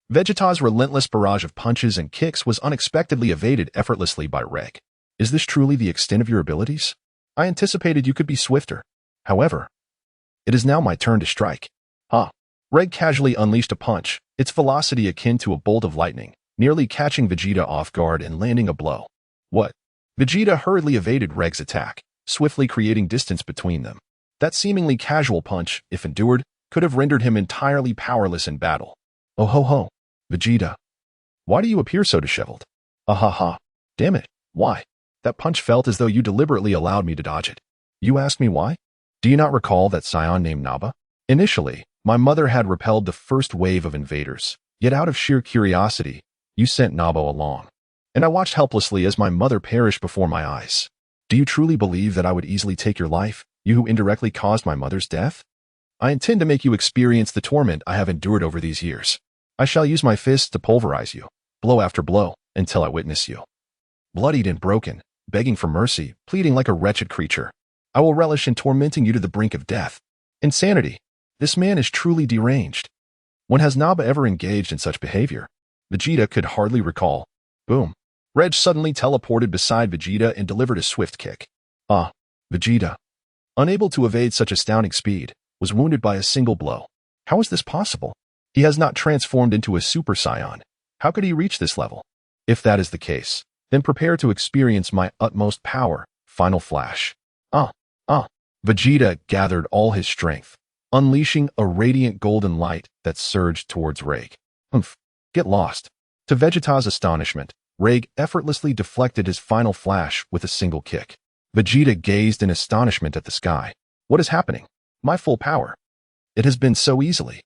[SPEAKER 1] Vegeta's relentless barrage of punches and kicks was unexpectedly evaded effortlessly by Reg. Is this truly the extent of your abilities? I anticipated you could be swifter. However, it is now my turn to strike. Reg casually unleashed a punch, its velocity akin to a bolt of lightning, nearly catching Vegeta off guard and landing a blow. What? Vegeta hurriedly evaded Reg's attack, swiftly creating distance between them. That seemingly casual punch, if endured, could have rendered him entirely powerless in battle. Oh ho ho, Vegeta. Why do you appear so disheveled? Ha. Damn it, why? That punch felt as though you deliberately allowed me to dodge it. You ask me why? Do you not recall that scion named Naba? Initially, my mother had repelled the first wave of invaders, yet out of sheer curiosity, You sent Nabo along. And I watched helplessly as my mother perished before my eyes. Do you truly believe that I would easily take your life, you who indirectly caused my mother's death? I intend to make you experience the torment I have endured over these years. I shall use my fists to pulverize you, blow after blow, until I witness you. Bloodied and broken, begging for mercy, pleading like a wretched creature. I will relish in tormenting you to the brink of death. Insanity. This man is truly deranged. When has Naba ever engaged in such behavior? Vegeta could hardly recall. Boom. Reg suddenly teleported beside Vegeta and delivered a swift kick. Vegeta, unable to evade such astounding speed, was wounded by a single blow. How is this possible? He has not transformed into a Super Saiyan. How could he reach this level? If that is the case, then prepare to experience my utmost power. Final flash. Vegeta gathered all his strength, unleashing a radiant golden light that surged towards Reg. Get lost. To Vegeta's astonishment, Reg effortlessly deflected his final flash with a single kick. Vegeta gazed in astonishment at the sky. What is happening? My full power. It has been so easily.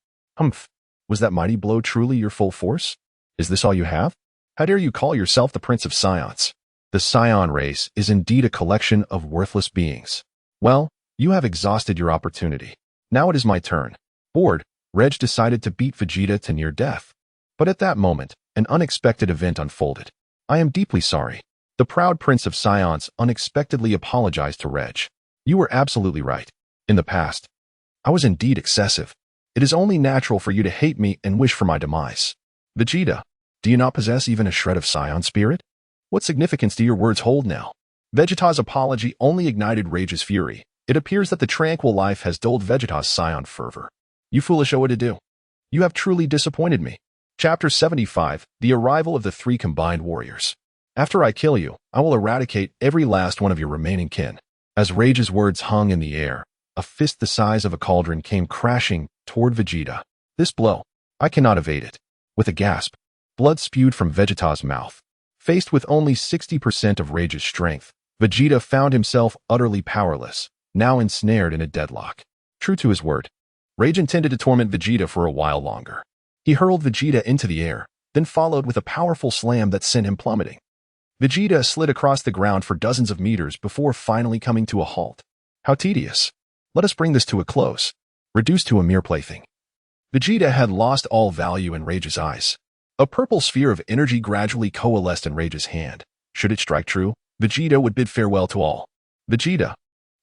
[SPEAKER 1] Was that mighty blow truly your full force? Is this all you have? How dare you call yourself the Prince of Scions? The Scion race is indeed a collection of worthless beings. Well, you have exhausted your opportunity. Now it is my turn. Bored, Reg decided to beat Vegeta to near death. But at that moment, an unexpected event unfolded. I am deeply sorry. The proud Prince of Scions unexpectedly apologized to Reg. You were absolutely right. In the past, I was indeed excessive. It is only natural for you to hate me and wish for my demise. Vegeta, do you not possess even a shred of Scion spirit? What significance do your words hold now? Vegeta's apology only ignited Reg's fury. It appears that the tranquil life has dulled Vegeta's Scion fervor. You foolish Oa to do. You have truly disappointed me. Chapter 75, The Arrival of the Three Combined Warriors. After I kill you, I will eradicate every last one of your remaining kin. As Reg's words hung in the air, a fist the size of a cauldron came crashing toward Vegeta. This blow, I cannot evade it. With a gasp, blood spewed from Vegeta's mouth. Faced with only 60% of Reg's strength, Vegeta found himself utterly powerless, now ensnared in a deadlock. True to his word, Reg intended to torment Vegeta for a while longer. He hurled Vegeta into the air, then followed with a powerful slam that sent him plummeting. Vegeta slid across the ground for dozens of meters before finally coming to a halt. How tedious. Let us bring this to a close. Reduced to a mere plaything. Vegeta had lost all value in Reg's eyes. A purple sphere of energy gradually coalesced in Reg's hand. Should it strike true, Vegeta would bid farewell to all. Vegeta,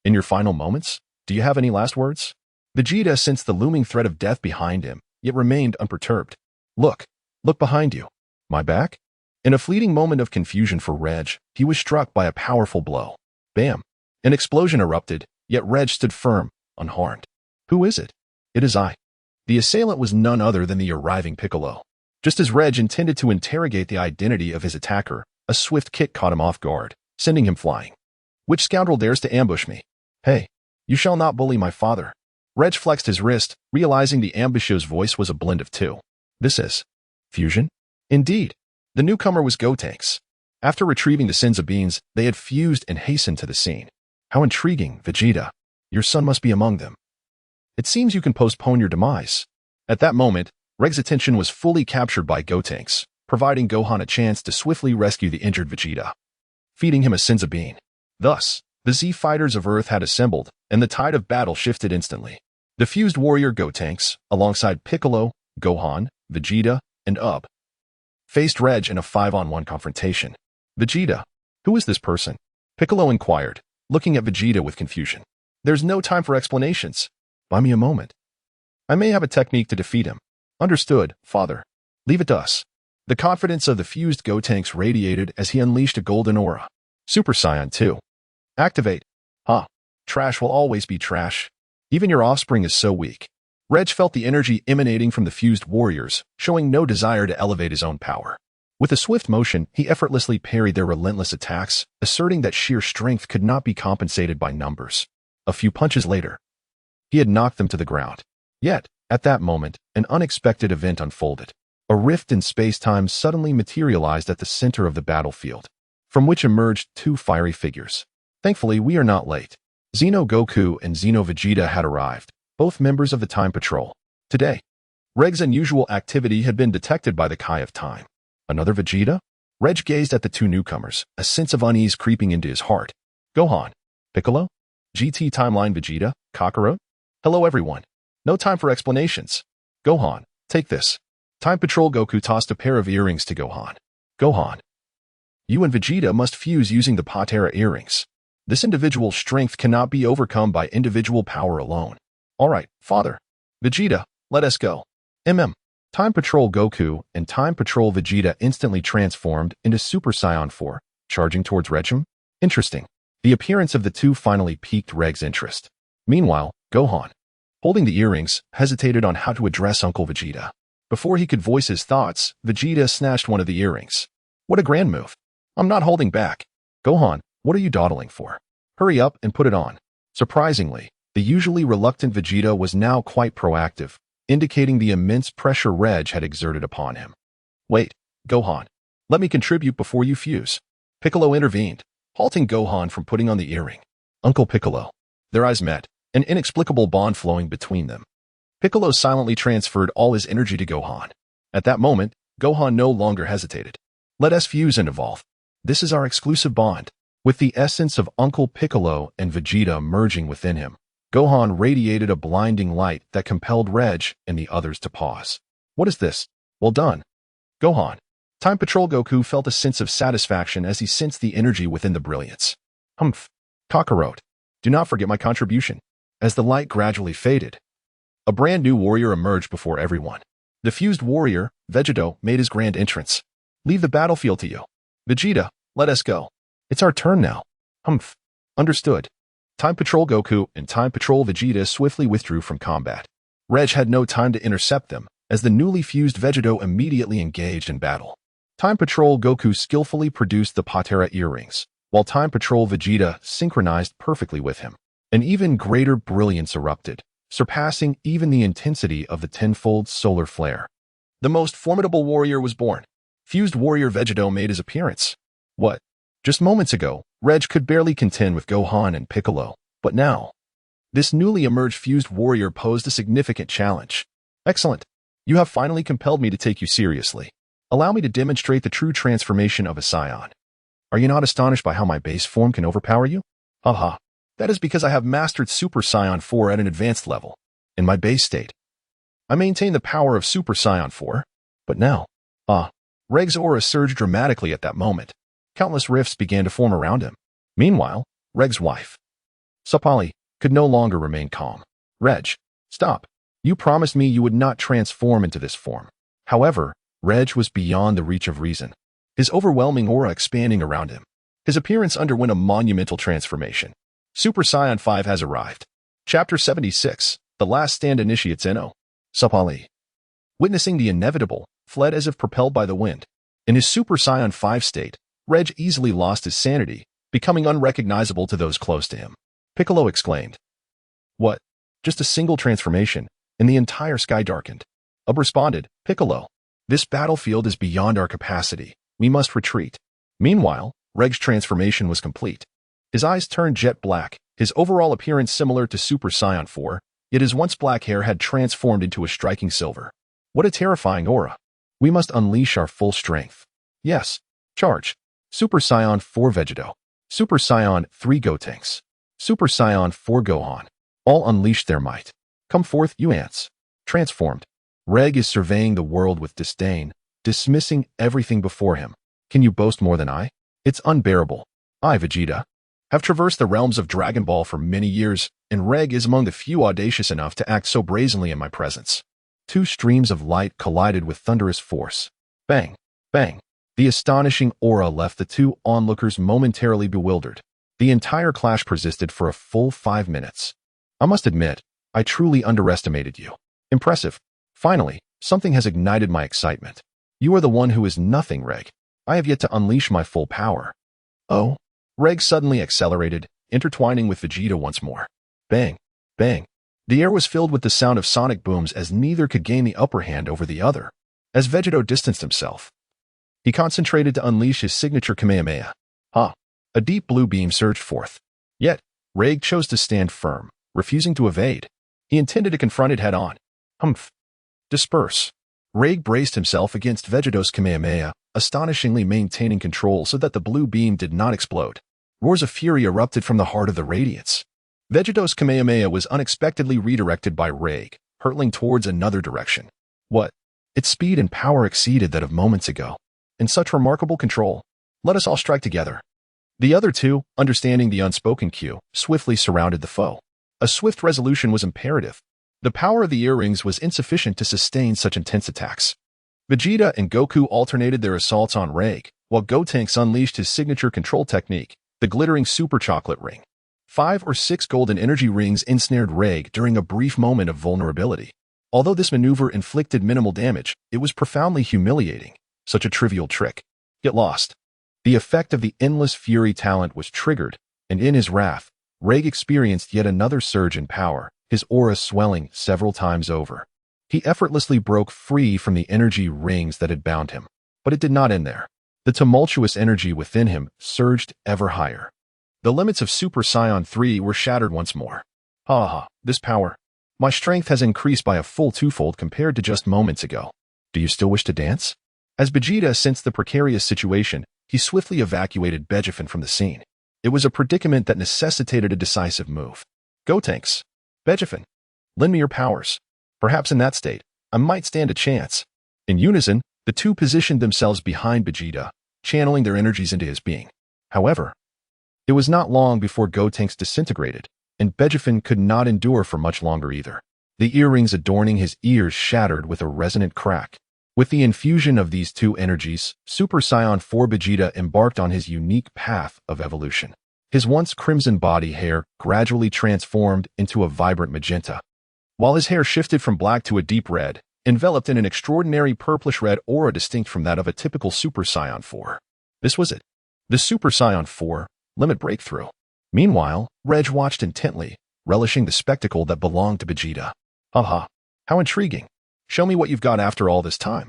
[SPEAKER 1] in your final moments, do you have any last words? Vegeta sensed the looming threat of death behind him, yet remained unperturbed. Look behind you. My back? In a fleeting moment of confusion for Reg, he was struck by a powerful blow. Bam! An explosion erupted, yet Reg stood firm, unharmed. Who is it? It is I. The assailant was none other than the arriving Piccolo. Just as Reg intended to interrogate the identity of his attacker, a swift kick caught him off guard, sending him flying. Which scoundrel dares to ambush me? Hey, you shall not bully my father. Reg flexed his wrist, realizing the ambusher's voice was a blend of two. This is fusion? Indeed. The newcomer was Gotenks. After retrieving the Senzu beans, they had fused and hastened to the scene. How intriguing, Vegeta. Your son must be among them. It seems you can postpone your demise. At that moment, Reg's attention was fully captured by Gotenks, providing Gohan a chance to swiftly rescue the injured Vegeta, feeding him a Senzu bean. Thus, the Z fighters of Earth had assembled, and the tide of battle shifted instantly. The fused warrior Gotenks, alongside Piccolo, Gohan, Vegeta, and Ub, faced Reg in a 5-on-1 confrontation. Vegeta, who is this person? Piccolo inquired, looking at Vegeta with confusion. There's no time for explanations. Buy me a moment. I may have a technique to defeat him. Understood, father. Leave it to us. The confidence of the fused Gotenks radiated as he unleashed a golden aura. Super Saiyan 2. Activate. Trash will always be trash. Even your offspring is so weak. Reg felt the energy emanating from the fused warriors, showing no desire to elevate his own power. With a swift motion, he effortlessly parried their relentless attacks, asserting that sheer strength could not be compensated by numbers. A few punches later, he had knocked them to the ground. Yet, at that moment, an unexpected event unfolded. A rift in space-time suddenly materialized at the center of the battlefield, from which emerged two fiery figures. Thankfully, we are not late. Xeno Goku and Xeno Vegeta had arrived, both members of the Time Patrol. Today, Reg's unusual activity had been detected by the Kai of Time. Another Vegeta? Reg gazed at the two newcomers, a sense of unease creeping into his heart. Gohan. Piccolo? GT Timeline Vegeta? Kakarot? Hello everyone. No time for explanations. Gohan, take this. Time Patrol Goku tossed a pair of earrings to Gohan. Gohan. You and Vegeta must fuse using the Patera earrings. This individual strength cannot be overcome by individual power alone. Alright, Father. Vegeta, let us go. Time Patrol Goku and Time Patrol Vegeta instantly transformed into Super Saiyan 4, charging towards Regim. Interesting. The appearance of the two finally piqued Reg's interest. Meanwhile, Gohan, holding the earrings, hesitated on how to address Uncle Vegeta. Before he could voice his thoughts, Vegeta snatched one of the earrings. What a grand move. I'm not holding back. Gohan, what are you dawdling for? Hurry up and put it on. Surprisingly, the usually reluctant Vegeta was now quite proactive, indicating the immense pressure Reg had exerted upon him. Wait, Gohan. Let me contribute before you fuse. Piccolo intervened, halting Gohan from putting on the earring. Uncle Piccolo. Their eyes met, an inexplicable bond flowing between them. Piccolo silently transferred all his energy to Gohan. At that moment, Gohan no longer hesitated. Let us fuse and evolve. This is our exclusive bond. With the essence of Uncle Piccolo and Vegeta merging within him, Gohan radiated a blinding light that compelled Reg and the others to pause. What is this? Well done. Gohan. Time Patrol Goku felt a sense of satisfaction as he sensed the energy within the brilliance. Humph. Kakarot. Do not forget my contribution. As the light gradually faded, a brand new warrior emerged before everyone. The fused warrior, Vegito, made his grand entrance. Leave the battlefield to you. Vegeta, let us go. It's our turn now. Humph. Understood. Time Patrol Goku and Time Patrol Vegeta swiftly withdrew from combat. Reg had no time to intercept them, as the newly fused Vegito immediately engaged in battle. Time Patrol Goku skillfully produced the Patera earrings, while Time Patrol Vegeta synchronized perfectly with him. An even greater brilliance erupted, surpassing even the intensity of the tenfold solar flare. The most formidable warrior was born. Fused warrior Vegito made his appearance. What? Just moments ago, Reg could barely contend with Gohan and Piccolo, but now, this newly emerged fused warrior posed a significant challenge. Excellent. You have finally compelled me to take you seriously. Allow me to demonstrate the true transformation of a Saiyan. Are you not astonished by how my base form can overpower you? Haha. That is because I have mastered Super Saiyan 4 at an advanced level. In my base state, I maintain the power of Super Saiyan 4, but now, Reg's aura surged dramatically at that moment. Countless rifts began to form around him. Meanwhile, Reg's wife, Sapali, could no longer remain calm. Reg, stop. You promised me you would not transform into this form. However, Reg was beyond the reach of reason, his overwhelming aura expanding around him. His appearance underwent a monumental transformation. Super Saiyan 5 has arrived. Chapter 76, The Last Stand Initiates Eno. Sapali, witnessing the inevitable, fled as if propelled by the wind. In his Super Saiyan 5 state, Reg easily lost his sanity, becoming unrecognizable to those close to him. Piccolo exclaimed. What? Just a single transformation, and the entire sky darkened. Ub responded, Piccolo, this battlefield is beyond our capacity. We must retreat. Meanwhile, Reg's transformation was complete. His eyes turned jet black, his overall appearance similar to Super Saiyan 4, yet his once black hair had transformed into a striking silver. What a terrifying aura. We must unleash our full strength. Yes. Charge. Super Saiyan 4 Vegito. Super Saiyan 3 Gotenks. Super Saiyan 4 Gohan. All unleashed their might. Come forth, you ants. Transformed. Reg is surveying the world with disdain, dismissing everything before him. Can you boast more than I? It's unbearable. I, Vegeta, have traversed the realms of Dragon Ball for many years, and Reg is among the few audacious enough to act so brazenly in my presence. Two streams of light collided with thunderous force. Bang! Bang! The astonishing aura left the two onlookers momentarily bewildered. The entire clash persisted for a full 5 minutes. I must admit, I truly underestimated you. Impressive. Finally, something has ignited my excitement. You are the one who is nothing, Reg. I have yet to unleash my full power. Oh? Reg suddenly accelerated, intertwining with Vegeta once more. Bang! Bang! The air was filled with the sound of sonic booms as neither could gain the upper hand over the other. As Vegito distanced himself, he concentrated to unleash his signature Kamehameha. A deep blue beam surged forth. Yet, Reg chose to stand firm, refusing to evade. He intended to confront it head-on. Humph. Disperse. Rage braced himself against Vegeta's Kamehameha, astonishingly maintaining control so that the blue beam did not explode. Roars of fury erupted from the heart of the radiance. Vegeta's Kamehameha was unexpectedly redirected by Rage, hurtling towards another direction. What? Its speed and power exceeded that of moments ago. In such remarkable control. Let us all strike together. The other two, understanding the unspoken cue, swiftly surrounded the foe. A swift resolution was imperative. The power of the earrings was insufficient to sustain such intense attacks. Vegeta and Goku alternated their assaults on Rage, while Gotenks unleashed his signature control technique, the glittering Super Chocolate Ring. 5 or 6 golden energy rings ensnared Rage during a brief moment of vulnerability. Although this maneuver inflicted minimal damage, it was profoundly humiliating. Such a trivial trick. Get lost. The effect of the endless fury talent was triggered, and in his wrath, Rage experienced yet another surge in power, his aura swelling several times over. He effortlessly broke free from the energy rings that had bound him. But it did not end there. The tumultuous energy within him surged ever higher. The limits of Super Saiyan 3 were shattered once more. Ha ha, this power. My strength has increased by a full 2-fold compared to just moments ago. Do you still wish to dance? As Vegeta sensed the precarious situation, he swiftly evacuated Vegaphan from the scene. It was a predicament that necessitated a decisive move. Gotenks. Vegaphan. Lend me your powers. Perhaps in that state, I might stand a chance. In unison, the two positioned themselves behind Vegeta, channeling their energies into his being. However, it was not long before Gotenks disintegrated, and Vegaphan could not endure for much longer either. The earrings adorning his ears shattered with a resonant crack. With the infusion of these two energies, Super Saiyan 4 Vegeta embarked on his unique path of evolution. His once crimson body hair gradually transformed into a vibrant magenta, while his hair shifted from black to a deep red, enveloped in an extraordinary purplish-red aura distinct from that of a typical Super Saiyan 4. This was it. The Super Saiyan 4 limit breakthrough. Meanwhile, Reg watched intently, relishing the spectacle that belonged to Vegeta. Haha, how intriguing. Show me what you've got after all this time.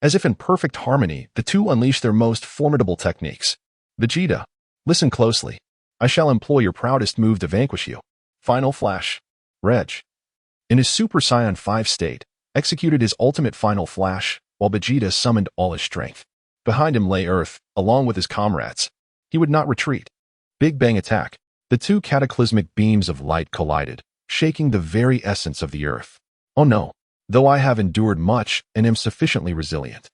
[SPEAKER 1] As if in perfect harmony, the two unleashed their most formidable techniques. Vegeta, listen closely. I shall employ your proudest move to vanquish you. Final Flash. Reg, in his Super Saiyan 5 state, executed his ultimate Final Flash, while Vegeta summoned all his strength. Behind him lay Earth, along with his comrades. He would not retreat. Big Bang Attack. The two cataclysmic beams of light collided, shaking the very essence of the Earth. Oh no. Though I have endured much and am sufficiently resilient,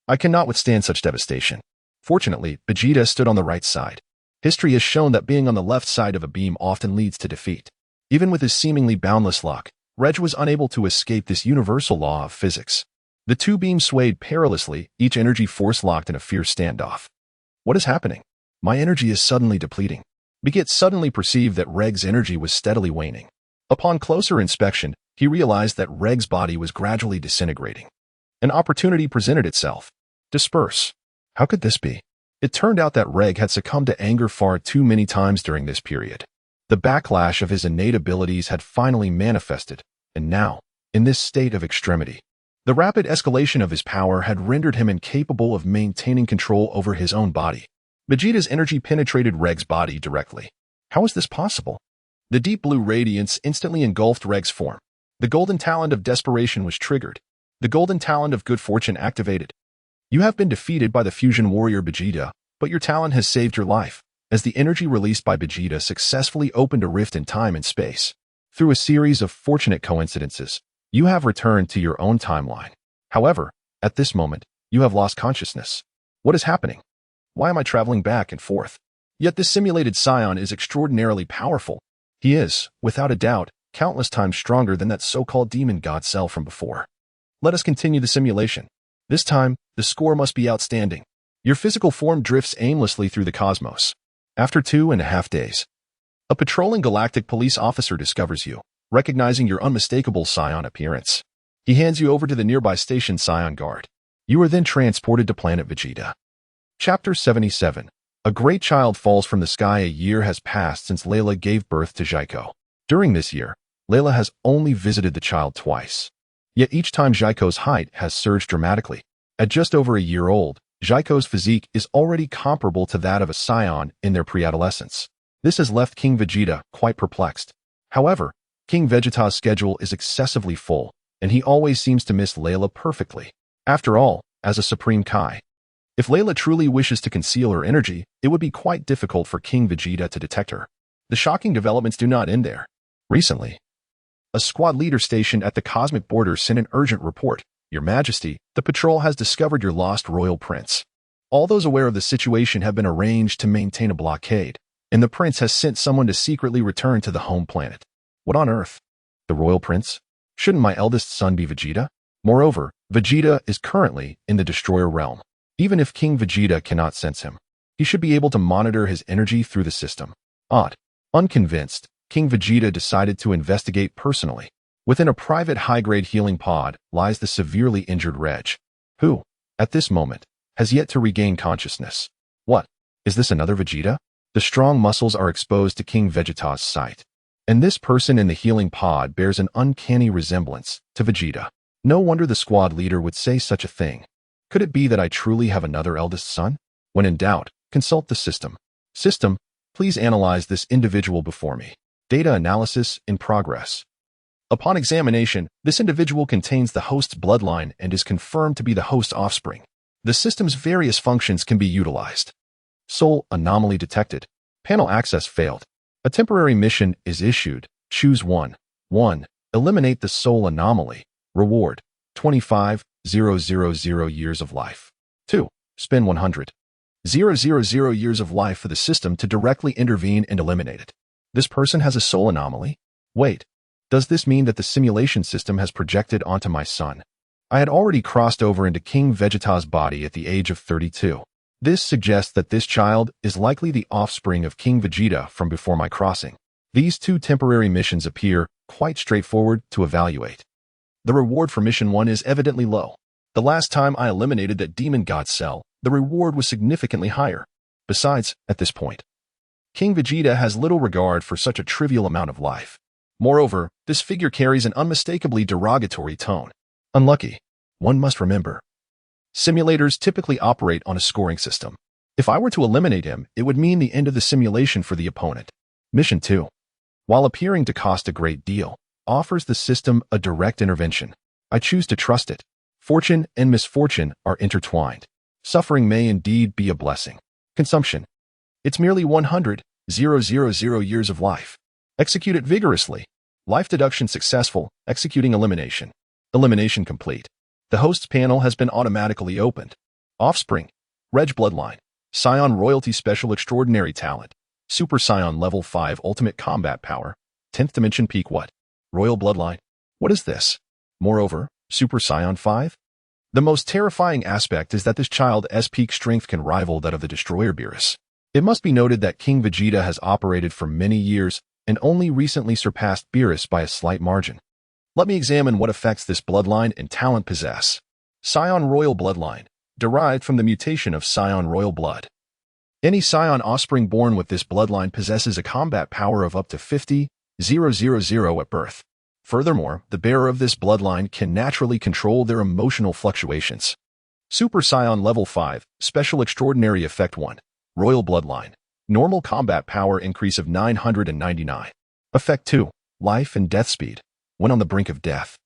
[SPEAKER 1] I cannot withstand such devastation. Fortunately, Vegeta stood on the right side. History has shown that being on the left side of a beam often leads to defeat. Even with his seemingly boundless luck, Reg was unable to escape this universal law of physics. The two beams swayed perilously, each energy force locked in a fierce standoff. What is happening? My energy is suddenly depleting. Beget suddenly perceived that Reg's energy was steadily waning. Upon closer inspection, he realized that Reg's body was gradually disintegrating. An opportunity presented itself. Disperse. How could this be? It turned out that Reg had succumbed to anger far too many times during this period. The backlash of his innate abilities had finally manifested, and now, in this state of extremity, the rapid escalation of his power had rendered him incapable of maintaining control over his own body. Vegeta's energy penetrated Reg's body directly. How is this possible? The deep blue radiance instantly engulfed Reg's form. The golden talent of desperation was triggered. The golden talent of good fortune activated. You have been defeated by the fusion warrior Vegeta, but your talent has saved your life, as the energy released by Vegeta successfully opened a rift in time and space. Through a series of fortunate coincidences, you have returned to your own timeline. However, at this moment, you have lost consciousness. What is happening? Why am I traveling back and forth? Yet this simulated Scion is extraordinarily powerful. He is, without a doubt, countless times stronger than that so-called demon god Cell from before. Let us continue the simulation. This time, the score must be outstanding. Your physical form drifts aimlessly through the cosmos. After 2.5 days, a patrolling galactic police officer discovers you, recognizing your unmistakable Scion appearance. He hands you over to the nearby station Scion Guard. You are then transported to planet Vegeta. Chapter 77. A great child falls from the sky. A year has passed since Layla gave birth to Jaiko. During this year, Layla has only visited the child twice. Yet each time Jaiko's height has surged dramatically. At just over a year old, Jaiko's physique is already comparable to that of a Scion in their pre-adolescence. This has left King Vegeta quite perplexed. However, King Vegeta's schedule is excessively full, and he always seems to miss Layla perfectly. After all, as a Supreme Kai, if Layla truly wishes to conceal her energy, it would be quite difficult for King Vegeta to detect her. The shocking developments do not end there. Recently, a squad leader stationed at the cosmic border sent an urgent report. Your Majesty, the patrol has discovered your lost royal prince. All those aware of the situation have been arranged to maintain a blockade, and the prince has sent someone to secretly return to the home planet. What on earth? The royal prince? Shouldn't my eldest son be Vegeta? Moreover, Vegeta is currently in the Destroyer realm. Even if King Vegeta cannot sense him, he should be able to monitor his energy through the system. Odd. Unconvinced, King Vegeta decided to investigate personally. Within a private high-grade healing pod lies the severely injured Reg, who, at this moment, has yet to regain consciousness. What? Is this another Vegeta? The strong muscles are exposed to King Vegeta's sight, and this person in the healing pod bears an uncanny resemblance to Vegeta. No wonder the squad leader would say such a thing. Could it be that I truly have another eldest son? When in doubt, consult the system. System, please analyze this individual before me. Data analysis in progress. Upon examination, this individual contains the host's bloodline and is confirmed to be the host's offspring. The system's various functions can be utilized. Soul anomaly detected. Panel access failed. A temporary mission is issued. Choose one. 1. Eliminate the soul anomaly. Reward: 25,000 years of life. 2. Spend 100,000 years of life for the system to directly intervene and eliminate it. This person has a soul anomaly? Wait, does this mean that the simulation system has projected onto my son? I had already crossed over into King Vegeta's body at the age of 32. This suggests that this child is likely the offspring of King Vegeta from before my crossing. These two temporary missions appear quite straightforward to evaluate. The reward for Mission 1 is evidently low. The last time I eliminated that demon god cell, the reward was significantly higher. Besides, at this point, King Vegeta has little regard for such a trivial amount of life. Moreover, this figure carries an unmistakably derogatory tone. Unlucky. One must remember. Simulators typically operate on a scoring system. If I were to eliminate him, it would mean the end of the simulation for the opponent. Mission 2, while appearing to cost a great deal, offers the system a direct intervention. I choose to trust it. Fortune and misfortune are intertwined. Suffering may indeed be a blessing. Consumption. It's merely 100,000 years of life. Execute it vigorously. Life deduction successful. Executing elimination. Elimination complete. The host's panel has been automatically opened. Offspring. Reg bloodline. Scion royalty special extraordinary talent. Super Scion level 5 ultimate combat power. 10th dimension peak what? Royal bloodline. What is this? Moreover, Super Scion 5? The most terrifying aspect is that this child's peak strength can rival that of the Destroyer Beerus. It must be noted that King Vegeta has operated for many years and only recently surpassed Beerus by a slight margin. Let me examine what effects this bloodline and talent possess. Scion Royal Bloodline, derived from the mutation of Scion Royal Blood. Any Scion offspring born with this bloodline possesses a combat power of up to 50,000 at birth. Furthermore, the bearer of this bloodline can naturally control their emotional fluctuations. Super Scion Level 5, Special Extraordinary Effect 1, Royal Bloodline. Normal combat power increase of 999. Effect 2, Life and Death Speed. When on the brink of death.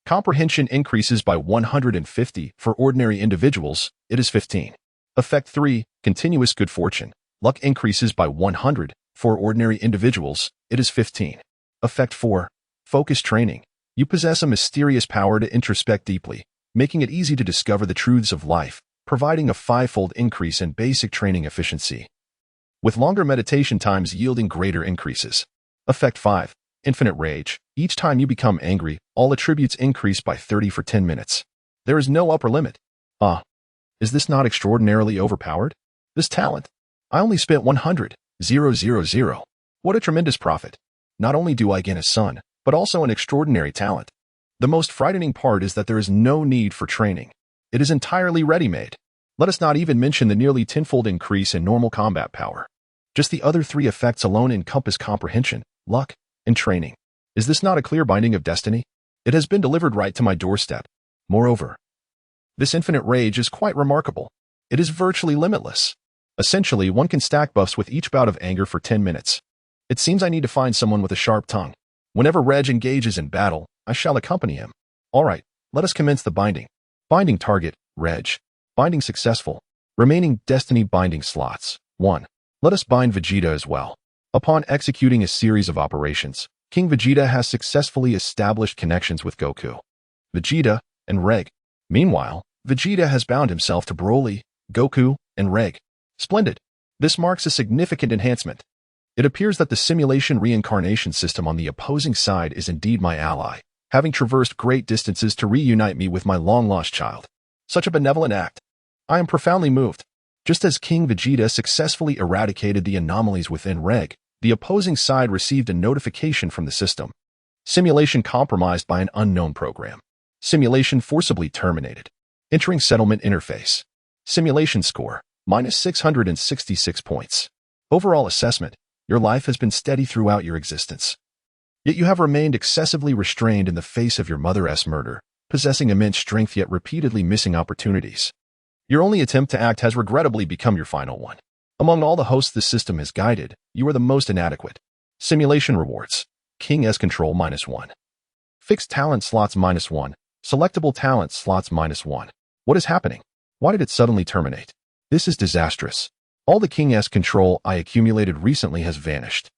[SPEAKER 1] Comprehension increases by 150. For ordinary individuals, it is 15. Effect 3, Continuous Good Fortune. Luck increases by 100. For ordinary individuals, it is 15. Effect 4, Focus Training. You possess a mysterious power to introspect deeply, making it easy to discover the truths of life, providing a 5-fold increase in basic training efficiency, with longer meditation times yielding greater increases. Effect 5, Infinite Rage. Each time you become angry, all attributes increase by 30 for 10 minutes. There is no upper limit. Is this not extraordinarily overpowered? This talent. I only spent 100,000. What a tremendous profit. Not only do I gain a son, but also an extraordinary talent. The most frightening part is that there is no need for training. It is entirely ready-made. Let us not even mention the nearly 10-fold increase in normal combat power. Just the other 3 effects alone encompass comprehension, luck, and training. Is this not a clear binding of destiny? It has been delivered right to my doorstep. Moreover, this infinite rage is quite remarkable. It is virtually limitless. Essentially, one can stack buffs with each bout of anger for 10 minutes. It seems I need to find someone with a sharp tongue. Whenever Reg engages in battle, I shall accompany him. All right, let us commence the binding. Binding target, Reg. Binding successful. Remaining destiny binding slots, 1. Let us bind Vegeta as well. Upon executing a series of operations, King Vegeta has successfully established connections with Goku, Vegeta, and Reg. Meanwhile, Vegeta has bound himself to Broly, Goku, and Reg. Splendid. This marks a significant enhancement. It appears that the simulation reincarnation system on the opposing side is indeed my ally, having traversed great distances to reunite me with my long-lost child. Such a benevolent act. I am profoundly moved. Just as King Vegeta successfully eradicated the anomalies within Reg, the opposing side received a notification from the system. Simulation compromised by an unknown program. Simulation forcibly terminated. Entering settlement interface. Simulation score, minus 666 points. Overall assessment, your life has been steady throughout your existence. Yet you have remained excessively restrained in the face of your mother's murder, possessing immense strength yet repeatedly missing opportunities. Your only attempt to act has regrettably become your final one. Among all the hosts this system has guided, you are the most inadequate. Simulation rewards. King S control -1. Fixed talent slots -1. Selectable talent slots -1. What is happening? Why did it suddenly terminate? This is disastrous. All the King S control I accumulated recently has vanished.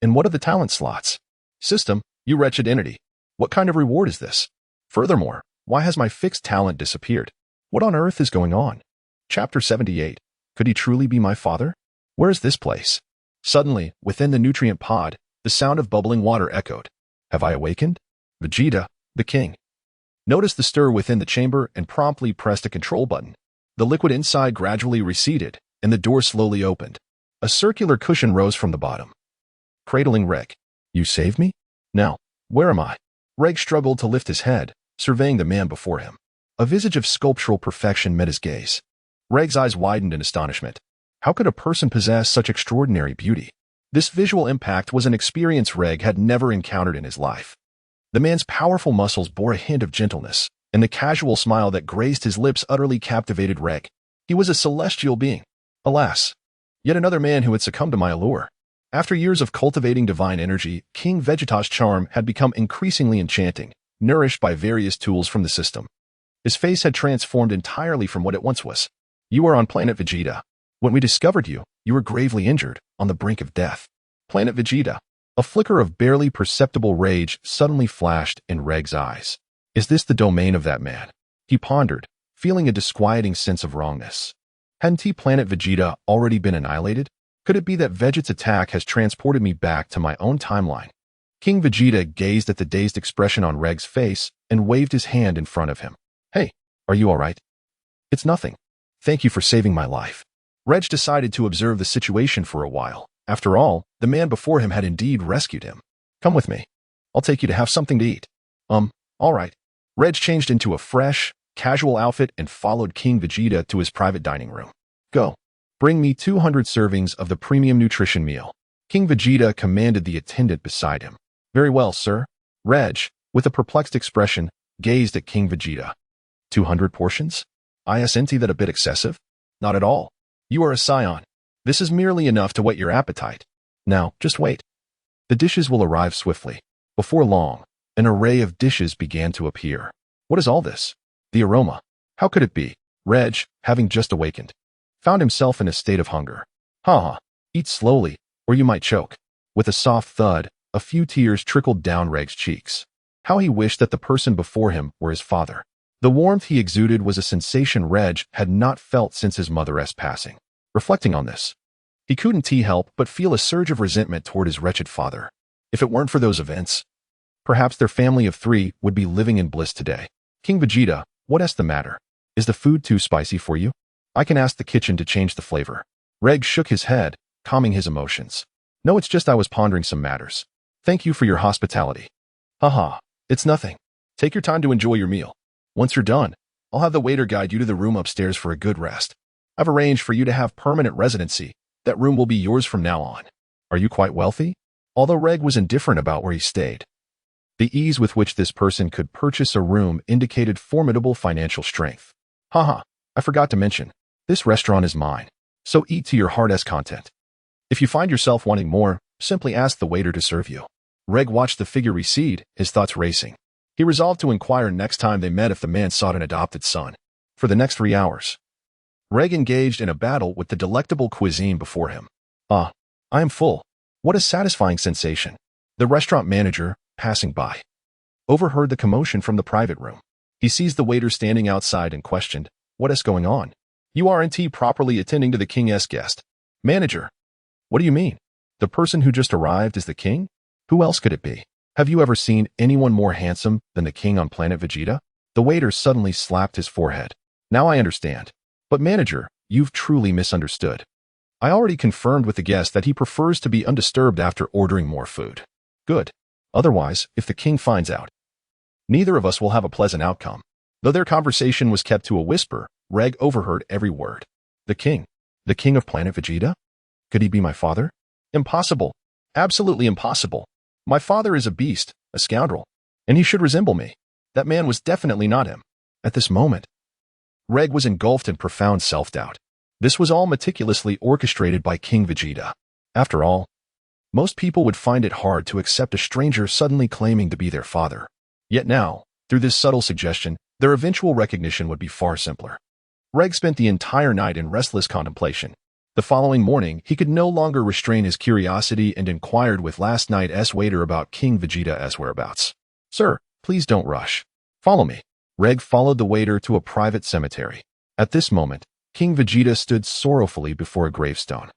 [SPEAKER 1] And what are the talent slots? System, you wretched entity. What kind of reward is this? Furthermore, why has my fixed talent disappeared? What on earth is going on? Chapter 78. Could he truly be my father? Where is this place? Suddenly, within the nutrient pod, the sound of bubbling water echoed. Have I awakened? Vegeta, the king. Noticed the stir within the chamber and promptly pressed a control button. The liquid inside gradually receded, and the door slowly opened. A circular cushion rose from the bottom. Cradling Reg. You saved me? Now, where am I? Reg struggled to lift his head, surveying the man before him. A visage of sculptural perfection met his gaze. Reg's eyes widened in astonishment. How could a person possess such extraordinary beauty? This visual impact was an experience Reg had never encountered in his life. The man's powerful muscles bore a hint of gentleness, and the casual smile that graced his lips utterly captivated Reg. He was a celestial being. Alas, yet another man who had succumbed to my allure. After years of cultivating divine energy, King Vegeta's charm had become increasingly enchanting, nourished by various tools from the system. His face had transformed entirely from what it once was. You are on planet Vegeta. When we discovered you, you were gravely injured, on the brink of death. Planet Vegeta. A flicker of barely perceptible rage suddenly flashed in Reg's eyes. Is this the domain of that man? He pondered, feeling a disquieting sense of wrongness. Hadn't planet Vegeta already been annihilated? Could it be that Vegeta's attack has transported me back to my own timeline? King Vegeta gazed at the dazed expression on Reg's face and waved his hand in front of him. Hey, are you all right? It's nothing. Thank you for saving my life. Reg decided to observe the situation for a while. After all, the man before him had indeed rescued him. Come with me. I'll take you to have something to eat. All right. Reg changed into a fresh, casual outfit and followed King Vegeta to his private dining room. Go. Bring me 200 servings of the premium nutrition meal. King Vegeta commanded the attendant beside him. Very well, sir. Reg, with a perplexed expression, gazed at King Vegeta. 200 portions? Isn't that a bit excessive? Not at all. You are a scion. This is merely enough to whet your appetite. Now, just wait. The dishes will arrive swiftly. Before long, an array of dishes began to appear. What is all this? The aroma. How could it be? Reg, having just awakened, found himself in a state of hunger. Eat slowly, or you might choke. With a soft thud, a few tears trickled down Reg's cheeks. How he wished that the person before him were his father. The warmth he exuded was a sensation Reg had not felt since his mother's passing. Reflecting on this, he couldn't help but feel a surge of resentment toward his wretched father. If it weren't for those events, perhaps their family of 3 would be living in bliss today. King Vegeta, what's the matter? Is the food too spicy for you? I can ask the kitchen to change the flavor. Reg shook his head, calming his emotions. No, it's just I was pondering some matters. Thank you for your hospitality. It's nothing. Take your time to enjoy your meal. Once you're done, I'll have the waiter guide you to the room upstairs for a good rest. I've arranged for you to have permanent residency. That room will be yours from now on. Are you quite wealthy? Although Reg was indifferent about where he stayed, the ease with which this person could purchase a room indicated formidable financial strength. I forgot to mention, this restaurant is mine, so eat to your heart's content. If you find yourself wanting more, simply ask the waiter to serve you. Reg watched the figure recede, his thoughts racing. He resolved to inquire next time they met if the man sought an adopted son. For the next 3 hours, Reg engaged in a battle with the delectable cuisine before him. Ah, I am full. What a satisfying sensation. The restaurant manager, passing by, overheard the commotion from the private room. He seized the waiter standing outside and questioned, "What is going on? You aren't properly attending to the king's guest." "Manager, what do you mean? The person who just arrived is the king? Who else could it be? Have you ever seen anyone more handsome than the king on planet Vegeta?" The waiter suddenly slapped his forehead. "Now I understand. But manager, you've truly misunderstood. I already confirmed with the guest that he prefers to be undisturbed after ordering more food." "Good. Otherwise, if the king finds out, neither of us will have a pleasant outcome." Though their conversation was kept to a whisper, Reg overheard every word. "The king? The king of planet Vegeta? Could he be my father? Impossible. Absolutely impossible. My father is a beast, a scoundrel, and he should resemble me. That man was definitely not him." At this moment, Reg was engulfed in profound self-doubt. This was all meticulously orchestrated by King Vegeta. After all, most people would find it hard to accept a stranger suddenly claiming to be their father. Yet now, through this subtle suggestion, their eventual recognition would be far simpler. Reg spent the entire night in restless contemplation. The following morning, he could no longer restrain his curiosity and inquired with last night's waiter about King Vegeta's whereabouts. "Sir, please don't rush. Follow me." Reg followed the waiter to a private cemetery. At this moment, King Vegeta stood sorrowfully before a gravestone.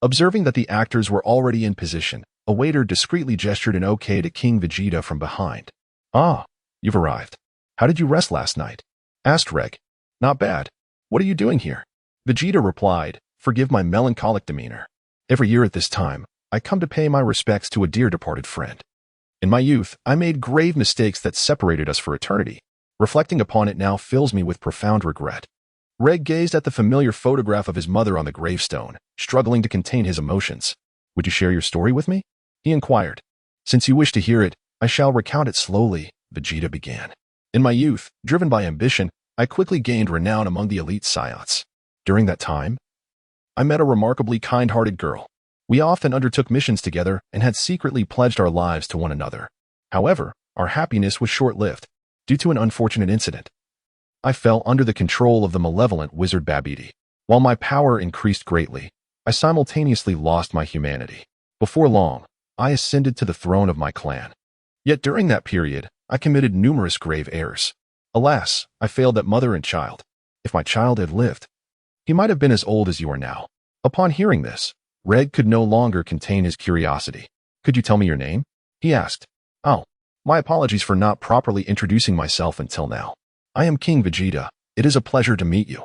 [SPEAKER 1] Observing that the actors were already in position, a waiter discreetly gestured an okay to King Vegeta from behind. "Ah, you've arrived. How did you rest last night?" asked Reg. "Not bad. What are you doing here?" Vegeta replied, "Forgive my melancholic demeanor. Every year at this time, I come to pay my respects to a dear departed friend. In my youth, I made grave mistakes that separated us for eternity. Reflecting upon it now fills me with profound regret." Reg gazed at the familiar photograph of his mother on the gravestone, struggling to contain his emotions. "Would you share your story with me?" he inquired. "Since you wish to hear it, I shall recount it slowly," Vegeta began. "In my youth, driven by ambition, I quickly gained renown among the elite Saiyans. During that time, I met a remarkably kind-hearted girl. We often undertook missions together and had secretly pledged our lives to one another. However, our happiness was short-lived. Due to an unfortunate incident, I fell under the control of the malevolent wizard Babidi. While my power increased greatly, I simultaneously lost my humanity. Before long, I ascended to the throne of my clan. Yet during that period, I committed numerous grave errors. Alas, I failed at mother and child. If my child had lived, he might have been as old as you are now." Upon hearing this, Reg could no longer contain his curiosity. "Could you tell me your name?" he asked. "Oh, my apologies for not properly introducing myself until now. I am King Vegeta. It is a pleasure to meet you."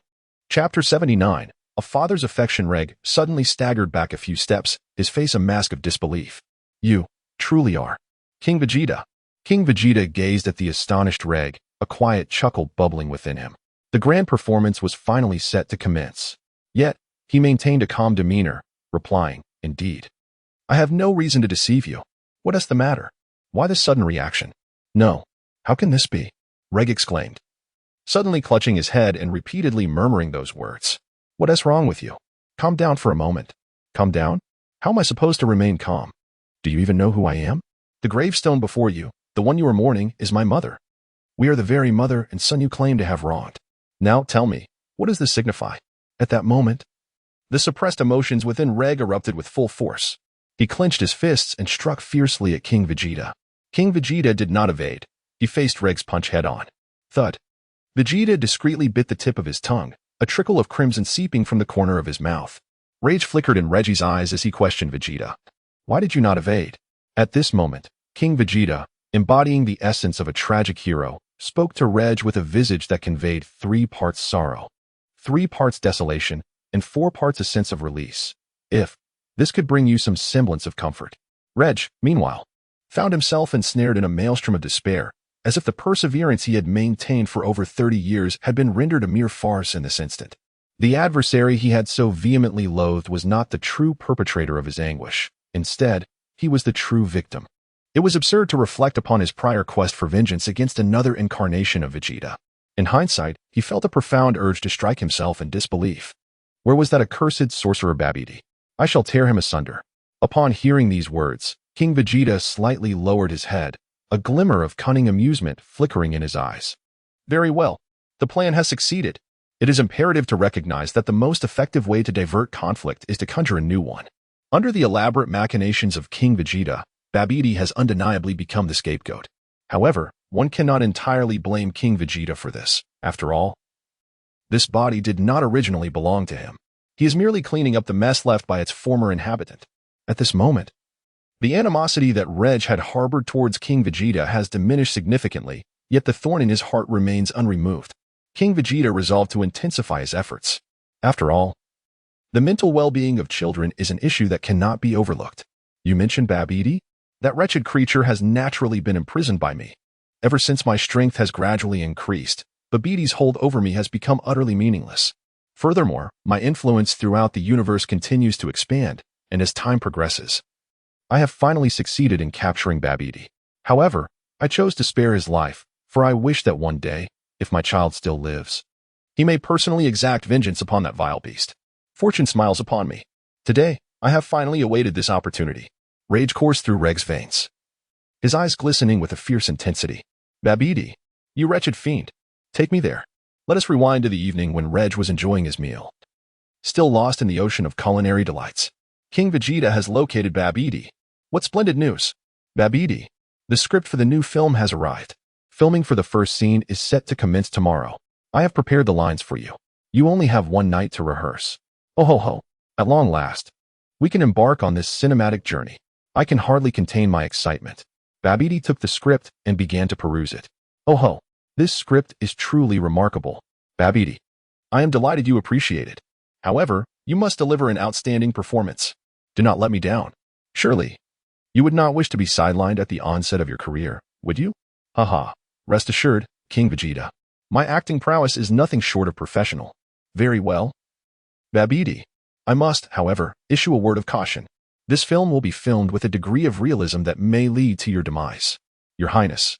[SPEAKER 1] Chapter 79. A Father's Affection. Reg suddenly staggered back a few steps, his face a mask of disbelief. "You truly are King Vegeta." King Vegeta gazed at the astonished Reg, a quiet chuckle bubbling within him. The grand performance was finally set to commence. Yet, he maintained a calm demeanor, replying, "Indeed. I have no reason to deceive you. What is the matter? Why this sudden reaction?" "No. How can this be?" Reg exclaimed, suddenly clutching his head and repeatedly murmuring those words. "What is wrong with you? Calm down for a moment." "Calm down? How am I supposed to remain calm? Do you even know who I am? The gravestone before you, the one you are mourning, is my mother. We are the very mother and son you claim to have wronged. Now tell me, what does this signify?" At that moment, the suppressed emotions within Reg erupted with full force. He clenched his fists and struck fiercely at King Vegeta. King Vegeta did not evade. He faced Reg's punch head-on. Thud. Vegeta discreetly bit the tip of his tongue, a trickle of crimson seeping from the corner of his mouth. Rage flickered in Reggie's eyes as he questioned Vegeta. "Why did you not evade?" At this moment, King Vegeta, embodying the essence of a tragic hero, spoke to Reg with a visage that conveyed 3 parts sorrow, 3 parts desolation, and 4 parts a sense of release. If this could bring you some semblance of comfort. Reg, meanwhile, found himself ensnared in a maelstrom of despair, as if the perseverance he had maintained for over 30 years had been rendered a mere farce in this instant. The adversary he had so vehemently loathed was not the true perpetrator of his anguish. Instead, he was the true victim. It was absurd to reflect upon his prior quest for vengeance against another incarnation of Vegeta. In hindsight, he felt a profound urge to strike himself in disbelief. Where was that accursed sorcerer Babidi? I shall tear him asunder. Upon hearing these words, King Vegeta slightly lowered his head, a glimmer of cunning amusement flickering in his eyes. Very well. The plan has succeeded. It is imperative to recognize that the most effective way to divert conflict is to conjure a new one. Under the elaborate machinations of King Vegeta, Babidi has undeniably become the scapegoat. However, one cannot entirely blame King Vegeta for this. After all, this body did not originally belong to him. He is merely cleaning up the mess left by its former inhabitant. At this moment, the animosity that Reg had harbored towards King Vegeta has diminished significantly, yet the thorn in his heart remains unremoved. King Vegeta resolved to intensify his efforts. After all, the mental well-being of children is an issue that cannot be overlooked. You mentioned Babidi? That wretched creature has naturally been imprisoned by me. Ever since my strength has gradually increased, Babidi's hold over me has become utterly meaningless. Furthermore, my influence throughout the universe continues to expand, and as time progresses, I have finally succeeded in capturing Babidi. However, I chose to spare his life, for I wish that one day, if my child still lives, he may personally exact vengeance upon that vile beast. Fortune smiles upon me. Today, I have finally awaited this opportunity. Rage coursed through Reg's veins, his eyes glistening with a fierce intensity. Babidi, you wretched fiend, take me there. Let us rewind to the evening when Reg was enjoying his meal. Still lost in the ocean of culinary delights, King Vegeta has located Babidi. What splendid news! Babidi, the script for the new film has arrived. Filming for the first scene is set to commence tomorrow. I have prepared the lines for you. You only have one night to rehearse. Oh ho ho, at long last, we can embark on this cinematic journey. I can hardly contain my excitement. Babidi took the script and began to peruse it. Oh ho, this script is truly remarkable. Babidi, I am delighted you appreciate it. However, you must deliver an outstanding performance. Do not let me down. Surely, you would not wish to be sidelined at the onset of your career, would you? Haha, rest assured, King Vegeta. My acting prowess is nothing short of professional. Very well. Babidi, I must, however, issue a word of caution. This film will be filmed with a degree of realism that may lead to your demise. Your Highness,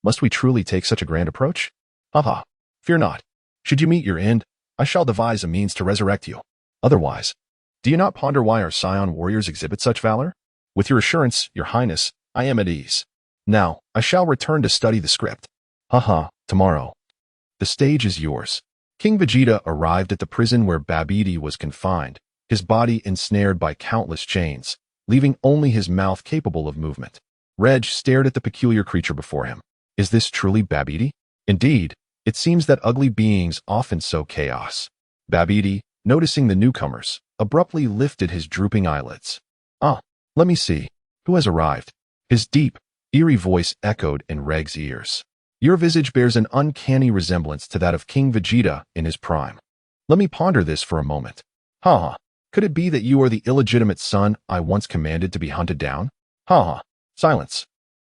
[SPEAKER 1] must we truly take such a grand approach? Haha, fear not. Should you meet your end, I shall devise a means to resurrect you. Otherwise, do you not ponder why our scion warriors exhibit such valor? With your assurance, Your Highness, I am at ease. Now, I shall return to study the script. Haha, tomorrow. The stage is yours. King Vegeta arrived at the prison where Babidi was confined, his body ensnared by countless chains, leaving only his mouth capable of movement. Reg stared at the peculiar creature before him. Is this truly Babidi? Indeed, it seems that ugly beings often sow chaos. Babidi, noticing the newcomers, abruptly lifted his drooping eyelids. Ah, let me see. Who has arrived? His deep, eerie voice echoed in Reg's ears. Your visage bears an uncanny resemblance to that of King Vegeta in his prime. Let me ponder this for a moment. Ha! Could it be that you are the illegitimate son I once commanded to be hunted down? Ha! Silence.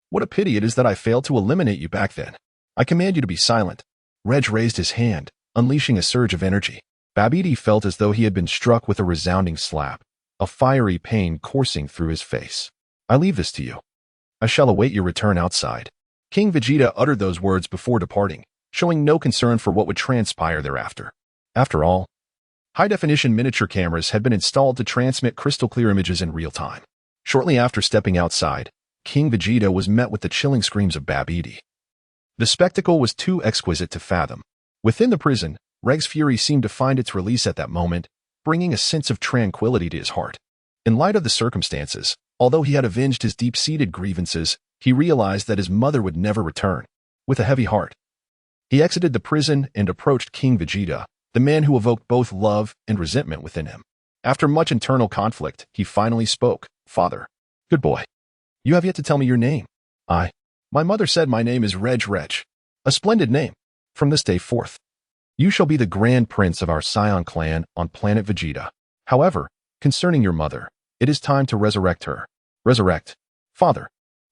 [SPEAKER 1] What a pity it is that I failed to eliminate you back then. I command you to be silent. Reg raised his hand, unleashing a surge of energy. Babidi felt as though he had been struck with a resounding slap, a fiery pain coursing through his face. I leave this to you. I shall await your return outside. King Vegeta uttered those words before departing, showing no concern for what would transpire thereafter. After all, high-definition miniature cameras had been installed to transmit crystal-clear images in real time. Shortly after stepping outside, King Vegeta was met with the chilling screams of Babidi. The spectacle was too exquisite to fathom. Within the prison, Reg's fury seemed to find its release at that moment, bringing a sense of tranquility to his heart. In light of the circumstances, although he had avenged his deep-seated grievances, he realized that his mother would never return. With a heavy heart, he exited the prison and approached King Vegeta, the man who evoked both love and resentment within him. After much internal conflict, he finally spoke. Father. Good boy. You have yet to tell me your name. My mother said my name is Reg. A splendid name. From this day forth, you shall be the Grand Prince of our Scion clan on planet Vegeta. However, concerning your mother, it is time to resurrect her. Resurrect. Father,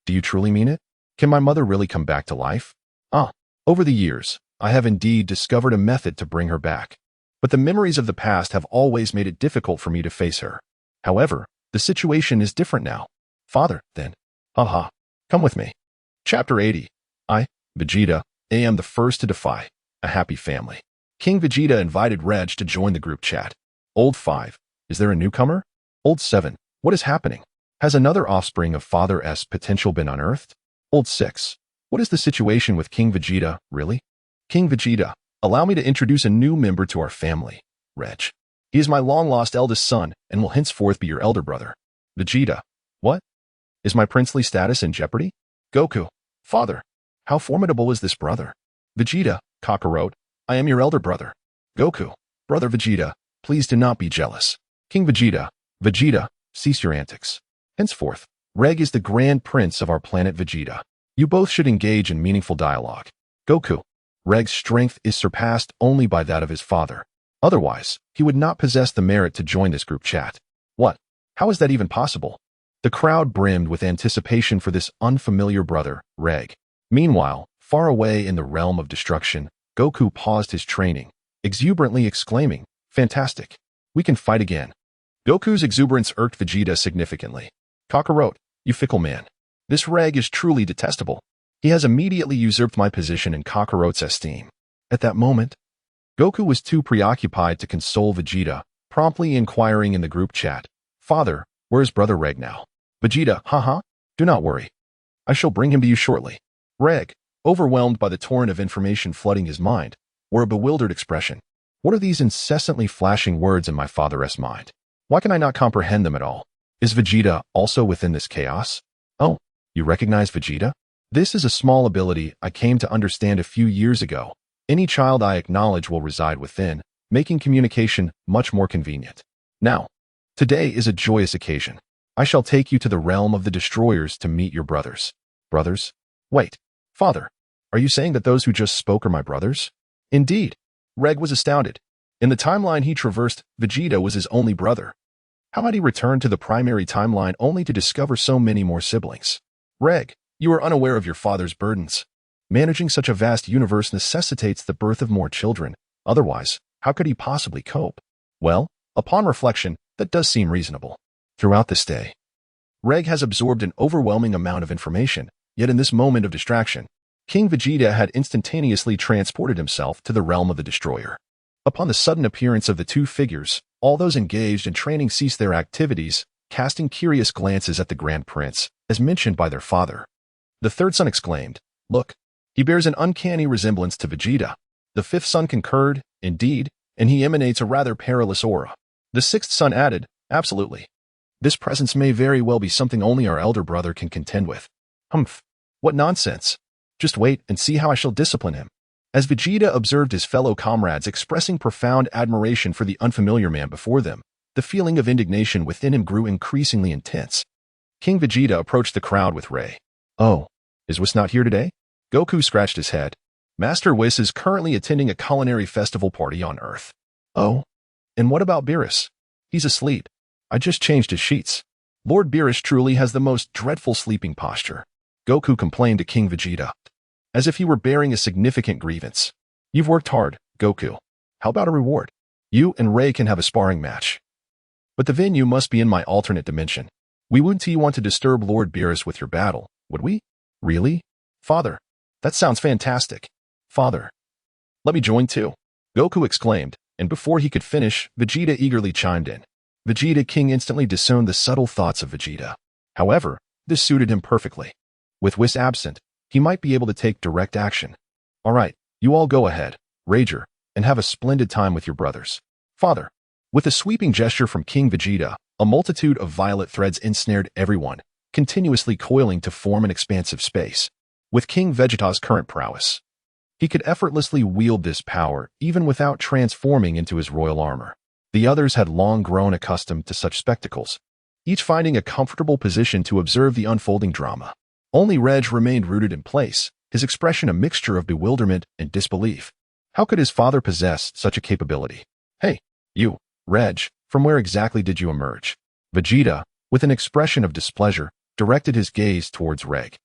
[SPEAKER 1] do you truly mean it? Can my mother really come back to life? Over the years, I have indeed discovered a method to bring her back. But the memories of the past have always made it difficult for me to face her. However, the situation is different now. Father, then. Come with me. Chapter 80. I, Vegeta, am the first to defy a happy family. King Vegeta invited Reg to join the group chat. Old 5. Is there a newcomer? Old 7. What is happening? Has another offspring of Father S potential been unearthed? Old 6. What is the situation with King Vegeta, really? King Vegeta, allow me to introduce a new member to our family, Reg. He is my long-lost eldest son and will henceforth be your elder brother. Vegeta. What? Is my princely status in jeopardy? Goku. Father. How formidable is this brother? Vegeta. Kakarot. I am your elder brother. Goku. Brother Vegeta, please do not be jealous. King Vegeta. Vegeta, cease your antics. Henceforth, Reg is the grand prince of our planet Vegeta. You both should engage in meaningful dialogue. Goku. Reg's strength is surpassed only by that of his father. Otherwise, he would not possess the merit to join this group chat. What? How is that even possible? The crowd brimmed with anticipation for this unfamiliar brother, Reg. Meanwhile, far away in the realm of destruction, Goku paused his training, exuberantly exclaiming, "Fantastic! We can fight again." Goku's exuberance irked Vegeta significantly. Kakarot, you fickle man. This Reg is truly detestable. He has immediately usurped my position in Kakarot's esteem. At that moment, Goku was too preoccupied to console Vegeta, promptly inquiring in the group chat, "Father, where is brother Reg now?" Vegeta, haha, do not worry. I shall bring him to you shortly. Reg, overwhelmed by the torrent of information flooding his mind, wore a bewildered expression. What are these incessantly flashing words in my father's mind? Why can I not comprehend them at all? Is Vegeta also within this chaos? Oh, you recognize Vegeta? This is a small ability I came to understand a few years ago. Any child I acknowledge will reside within, making communication much more convenient. Now, today is a joyous occasion. I shall take you to the realm of the destroyers to meet your brothers. Brothers? Wait, father, are you saying that those who just spoke are my brothers? Indeed. Reg was astounded. In the timeline he traversed, Vegeta was his only brother. How had he returned to the primary timeline only to discover so many more siblings? Reg, you are unaware of your father's burdens. Managing such a vast universe necessitates the birth of more children. Otherwise, how could he possibly cope? Well, upon reflection, that does seem reasonable. Throughout this day, Reg has absorbed an overwhelming amount of information, yet in this moment of distraction, King Vegeta had instantaneously transported himself to the realm of the destroyer. Upon the sudden appearance of the two figures, all those engaged in training ceased their activities, casting curious glances at the Grand Prince, as mentioned by their father. The third son exclaimed, "Look, he bears an uncanny resemblance to Vegeta." The fifth son concurred, "Indeed, and he emanates a rather perilous aura." The sixth son added, "Absolutely. This presence may very well be something only our elder brother can contend with." Humph, what nonsense. Just wait and see how I shall discipline him. As Vegeta observed his fellow comrades expressing profound admiration for the unfamiliar man before them, the feeling of indignation within him grew increasingly intense. King Vegeta approached the crowd with Ray. "Oh, is Whis not here today?" Goku scratched his head. "Master Whis is currently attending a culinary festival party on Earth." "Oh, and what about Beerus?" "He's asleep. I just changed his sheets." "Lord Beerus truly has the most dreadful sleeping posture," Goku complained to King Vegeta, as if he were bearing a significant grievance. "You've worked hard, Goku. How about a reward? You and Ray can have a sparring match. But the venue must be in my alternate dimension. We wouldn't want to disturb Lord Beerus with your battle, would we?" "Really? Father, that sounds fantastic." "Father, let me join too," Goku exclaimed, and before he could finish, Vegeta eagerly chimed in. Vegeta King instantly discerned the subtle thoughts of Vegeta. However, this suited him perfectly. With Whis absent, he might be able to take direct action. "All right, you all go ahead, Rager, and have a splendid time with your brothers." "Father." With a sweeping gesture from King Vegeta, a multitude of violet threads ensnared everyone, continuously coiling to form an expansive space. With King Vegeta's current prowess, he could effortlessly wield this power even without transforming into his royal armor. The others had long grown accustomed to such spectacles, each finding a comfortable position to observe the unfolding drama. Only Reg remained rooted in place, his expression a mixture of bewilderment and disbelief. How could his father possess such a capability? "Hey, you, Reg, from where exactly did you emerge?" Vegeta, with an expression of displeasure, directed his gaze towards Reg.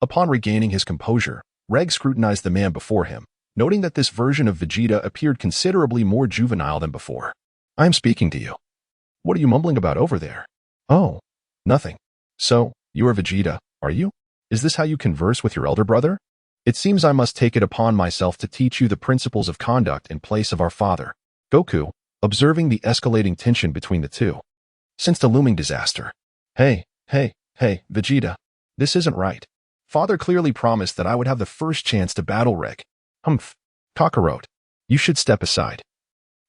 [SPEAKER 1] Upon regaining his composure, Reg scrutinized the man before him, noting that this version of Vegeta appeared considerably more juvenile than before. "I am speaking to you. What are you mumbling about over there?" "Oh, nothing. So, you are Vegeta, are you? Is this how you converse with your elder brother? It seems I must take it upon myself to teach you the principles of conduct in place of our father." Goku, observing the escalating tension between the two, sensed a looming disaster. Hey, Vegeta, this isn't right." Father clearly promised that I would have the first chance to battle Reg. Humph. Kakarot, you should step aside.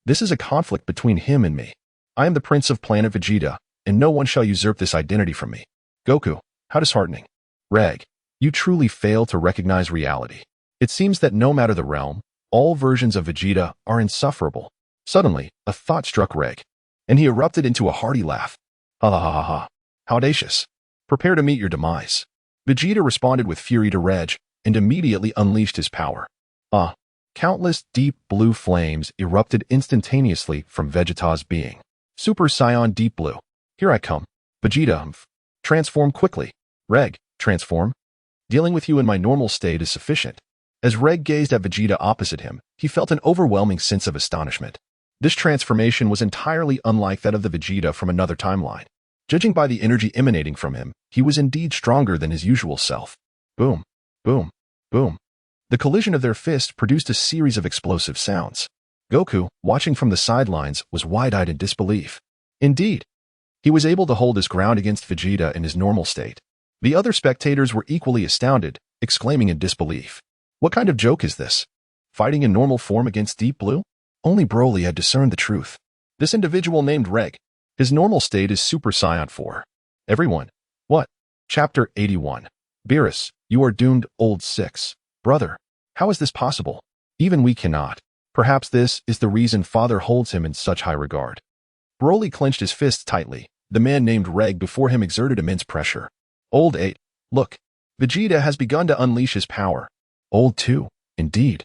[SPEAKER 1] This is a conflict between him and me. I am the Prince of Planet Vegeta, and no one shall usurp this identity from me. Goku, how disheartening. Reg, you truly fail to recognize reality. It seems that no matter the realm, all versions of Vegeta are insufferable. Suddenly, a thought struck Reg, and he erupted into a hearty laugh. Ha ha ha ha ha. How audacious. Prepare to meet your demise. Vegeta responded with fury to Reg, and immediately unleashed his power. Countless deep blue flames erupted instantaneously from Vegeta's being. Super Saiyan Deep Blue. Here I come. Vegeta, transform quickly. Reg, transform. Dealing with you in my normal state is sufficient. As Reg gazed at Vegeta opposite him, he felt an overwhelming sense of astonishment. This transformation was entirely unlike that of the Vegeta from another timeline. Judging by the energy emanating from him, he was indeed stronger than his usual self. Boom, boom, boom. The collision of their fists produced a series of explosive sounds. Goku, watching from the sidelines, was wide-eyed in disbelief. Indeed, he was able to hold his ground against Vegeta in his normal state. The other spectators were equally astounded, exclaiming in disbelief. What kind of joke is this? Fighting in normal form against Deep Blue? Only Broly had discerned the truth. This individual named Reg. His normal state is Super Saiyan 4. Everyone. What? Chapter 81. Beerus, you are doomed, old 6. Brother, how is this possible? Even we cannot. Perhaps this is the reason Father holds him in such high regard. Broly clenched his fists tightly. The man named Reg before him exerted immense pressure. Old 8. Look. Vegeta has begun to unleash his power. Old 2. Indeed.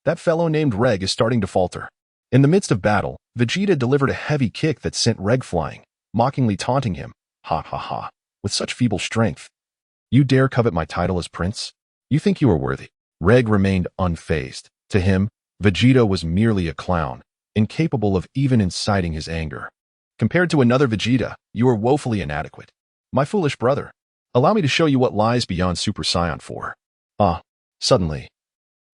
[SPEAKER 1] That fellow named Reg is starting to falter. In the midst of battle, Vegeta delivered a heavy kick that sent Reg flying, mockingly taunting him. Ha ha ha. With such feeble strength. You dare covet my title as prince? You think you are worthy? Reg remained unfazed. To him, Vegeta was merely a clown, incapable of even inciting his anger. Compared to another Vegeta, you are woefully inadequate. My foolish brother, allow me to show you what lies beyond Super Saiyan 4. Suddenly,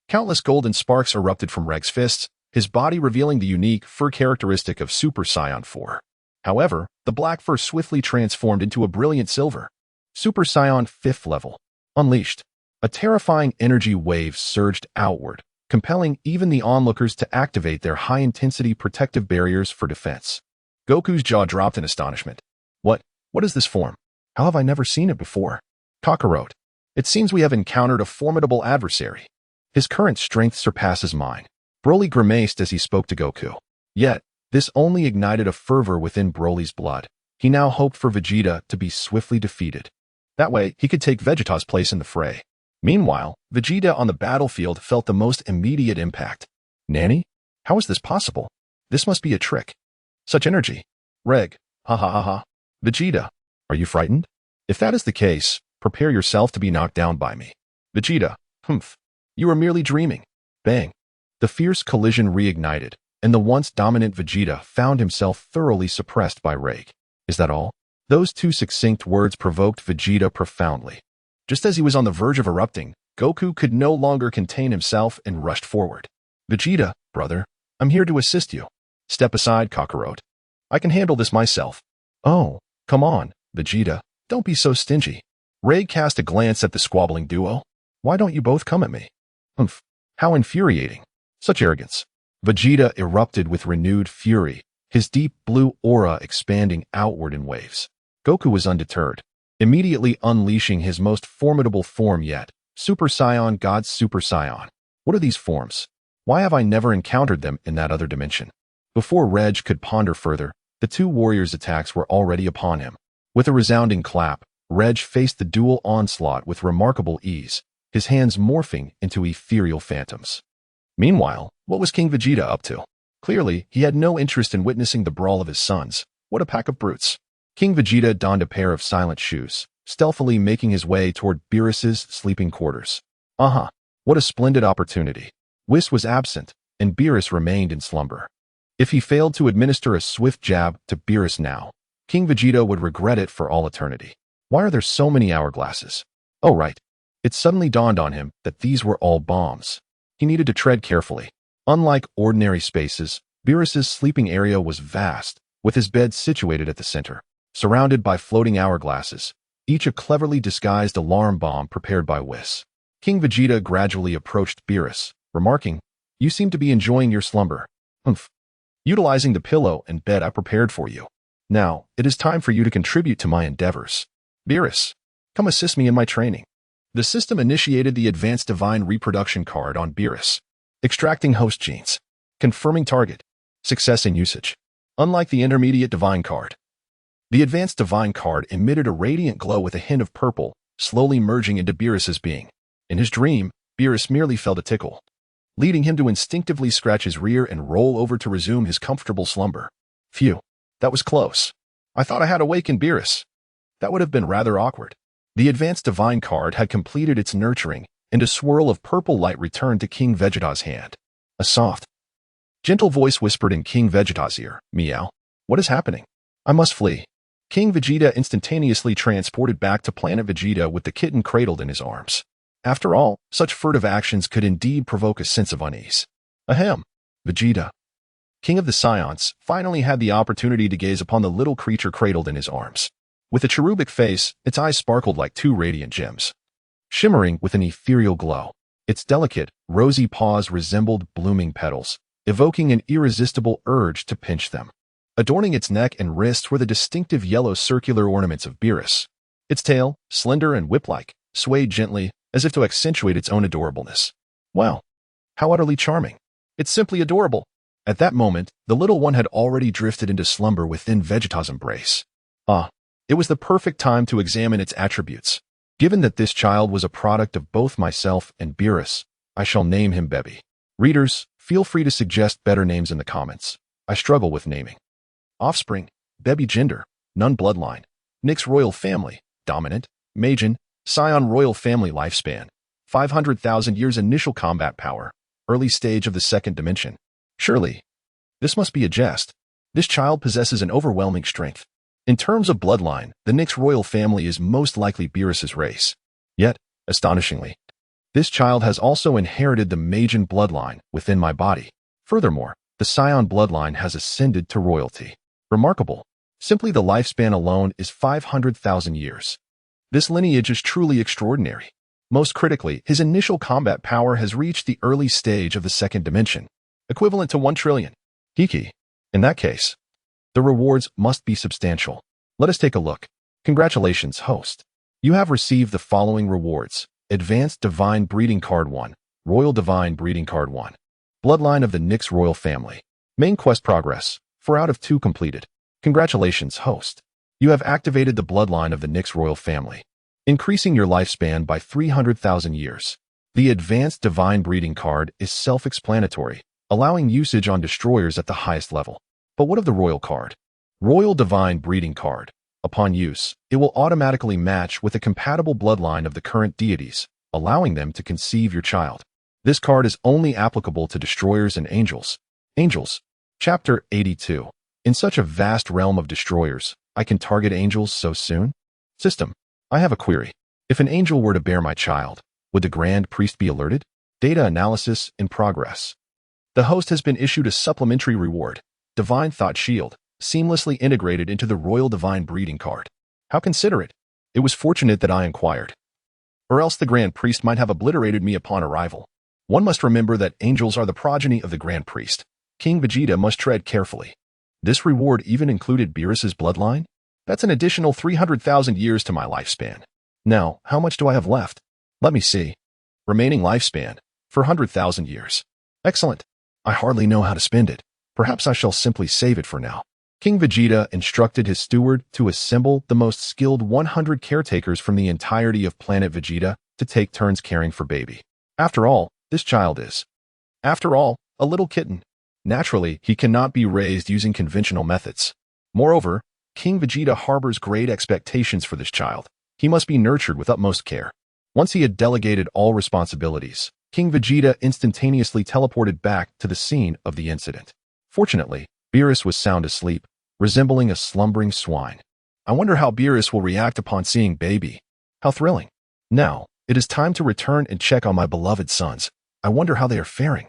[SPEAKER 1] countless golden sparks erupted from Reg's fists, his body revealing the unique fur characteristic of Super Saiyan 4. However, the black fur swiftly transformed into a brilliant silver. Super Saiyan 5th level. Unleashed. A terrifying energy wave surged outward, compelling even the onlookers to activate their high-intensity protective barriers for defense. Goku's jaw dropped in astonishment. What is this form? How have I never seen it before? Kakarot. It seems we have encountered a formidable adversary. His current strength surpasses mine. Broly grimaced as he spoke to Goku. Yet, this only ignited a fervor within Broly's blood. He now hoped for Vegeta to be swiftly defeated. That way, he could take Vegeta's place in the fray. Meanwhile, Vegeta on the battlefield felt the most immediate impact. Nanny? How is this possible? This must be a trick. Such energy. Reg. Ha ha ha ha. Vegeta. Are you frightened? If that is the case, prepare yourself to be knocked down by me. Vegeta. Humph. You are merely dreaming. Bang. The fierce collision reignited, and the once dominant Vegeta found himself thoroughly suppressed by Reg. Is that all? Those two succinct words provoked Vegeta profoundly. Just as he was on the verge of erupting, Goku could no longer contain himself and rushed forward. Vegeta, brother, I'm here to assist you. Step aside, Kakarot. I can handle this myself. Oh, come on, Vegeta, don't be so stingy. Reg cast a glance at the squabbling duo. Why don't you both come at me? Humph, how infuriating. Such arrogance. Vegeta erupted with renewed fury, his deep blue aura expanding outward in waves. Goku was undeterred, immediately unleashing his most formidable form yet, Super Saiyan God Super Saiyan. What are these forms? Why have I never encountered them in that other dimension? Before Reg could ponder further, the two warriors' attacks were already upon him. With a resounding clap, Reg faced the dual onslaught with remarkable ease, his hands morphing into ethereal phantoms. Meanwhile, what was King Vegeta up to? Clearly, he had no interest in witnessing the brawl of his sons. What a pack of brutes. King Vegeta donned a pair of silent shoes, stealthily making his way toward Beerus's sleeping quarters. What a splendid opportunity. Whis was absent, and Beerus remained in slumber. If he failed to administer a swift jab to Beerus now, King Vegeta would regret it for all eternity. Why are there so many hourglasses? Oh right. It suddenly dawned on him that these were all bombs. He needed to tread carefully. Unlike ordinary spaces, Beerus's sleeping area was vast, with his bed situated at the center. Surrounded by floating hourglasses, each a cleverly disguised alarm bomb prepared by Whis. King Vegeta gradually approached Beerus, remarking, "You seem to be enjoying your slumber. Humph. Utilizing the pillow and bed I prepared for you. Now, it is time for you to contribute to my endeavors. Beerus, come assist me in my training." The system initiated the Advanced Divine Reproduction card on Beerus, extracting host genes, confirming target, success in usage. Unlike the Intermediate Divine card, the Advanced Divine card emitted a radiant glow with a hint of purple, slowly merging into Beerus's being. In his dream, Beerus merely felt a tickle, leading him to instinctively scratch his rear and roll over to resume his comfortable slumber. Phew, that was close. I thought I had awakened Beerus. That would have been rather awkward. The Advanced Divine card had completed its nurturing, and a swirl of purple light returned to King Vegeta's hand. A soft, gentle voice whispered in King Vegeta's ear, "Meow. What is happening? I must flee." King Vegeta instantaneously transported back to Planet Vegeta with the kitten cradled in his arms. After all, such furtive actions could indeed provoke a sense of unease. Ahem. Vegeta, King of the Scions, finally had the opportunity to gaze upon the little creature cradled in his arms. With a cherubic face, its eyes sparkled like two radiant gems, shimmering with an ethereal glow. Its delicate, rosy paws resembled blooming petals, evoking an irresistible urge to pinch them. Adorning its neck and wrists were the distinctive yellow circular ornaments of Beerus. Its tail, slender and whip-like, swayed gently, as if to accentuate its own adorableness. Wow, how utterly charming. It's simply adorable. At that moment, the little one had already drifted into slumber within Vegeta's embrace. It was the perfect time to examine its attributes. Given that this child was a product of both myself and Beerus, I shall name him Bebby. Readers, feel free to suggest better names in the comments. I struggle with naming. Offspring, Bebby gender, none bloodline. Nyx royal family, dominant. Majin, Scion royal family lifespan, 500,000 years initial combat power, early stage of the second dimension. Surely, this must be a jest. This child possesses an overwhelming strength. In terms of bloodline, the Nyx royal family is most likely Beerus's race. Yet, astonishingly, this child has also inherited the Majin bloodline within my body. Furthermore, the Scion bloodline has ascended to royalty. Remarkable. Simply the lifespan alone is 500,000 years. This lineage is truly extraordinary. Most critically, his initial combat power has reached the early stage of the second dimension, equivalent to 1 trillion. Hiki. In that case, the rewards must be substantial. Let us take a look. Congratulations, host. You have received the following rewards. Advanced Divine Breeding Card 1, Royal Divine Breeding Card 1. Bloodline of the Nyx Royal Family. Main quest progress, 4 out of 2 completed. Congratulations, host. You have activated the bloodline of the Nyx Royal Family, increasing your lifespan by 300,000 years. The Advanced Divine Breeding card is self-explanatory, allowing usage on destroyers at the highest level. But what of the Royal card? Royal Divine Breeding card. Upon use, it will automatically match with a compatible bloodline of the current deities, allowing them to conceive your child. This card is only applicable to destroyers and angels. Angels. Chapter 82. In such a vast realm of destroyers, I can target angels so soon? System. I have a query. If an angel were to bear my child, would the Grand Priest be alerted? Data analysis in progress. The host has been issued a supplementary reward, Divine Thought Shield, seamlessly integrated into the Royal Divine Breeding card. How considerate. It was fortunate that I inquired, or else the Grand Priest might have obliterated me upon arrival. One must remember that angels are the progeny of the Grand Priest. King Vegeta must tread carefully. This reward even included Beerus's bloodline? That's an additional 300,000 years to my lifespan. Now, how much do I have left? Let me see. Remaining lifespan, 400,000 years. Excellent. I hardly know how to spend it. Perhaps I shall simply save it for now. King Vegeta instructed his steward to assemble the most skilled 100 caretakers from the entirety of Planet Vegeta to take turns caring for Baby. After all, this child is, after all, a little kitten. Naturally, he cannot be raised using conventional methods. Moreover, King Vegeta harbors great expectations for this child. He must be nurtured with utmost care. Once he had delegated all responsibilities, King Vegeta instantaneously teleported back to the scene of the incident. Fortunately, Beerus was sound asleep, resembling a slumbering swine. I wonder how Beerus will react upon seeing Baby. How thrilling. Now, it is time to return and check on my beloved sons. I wonder how they are faring.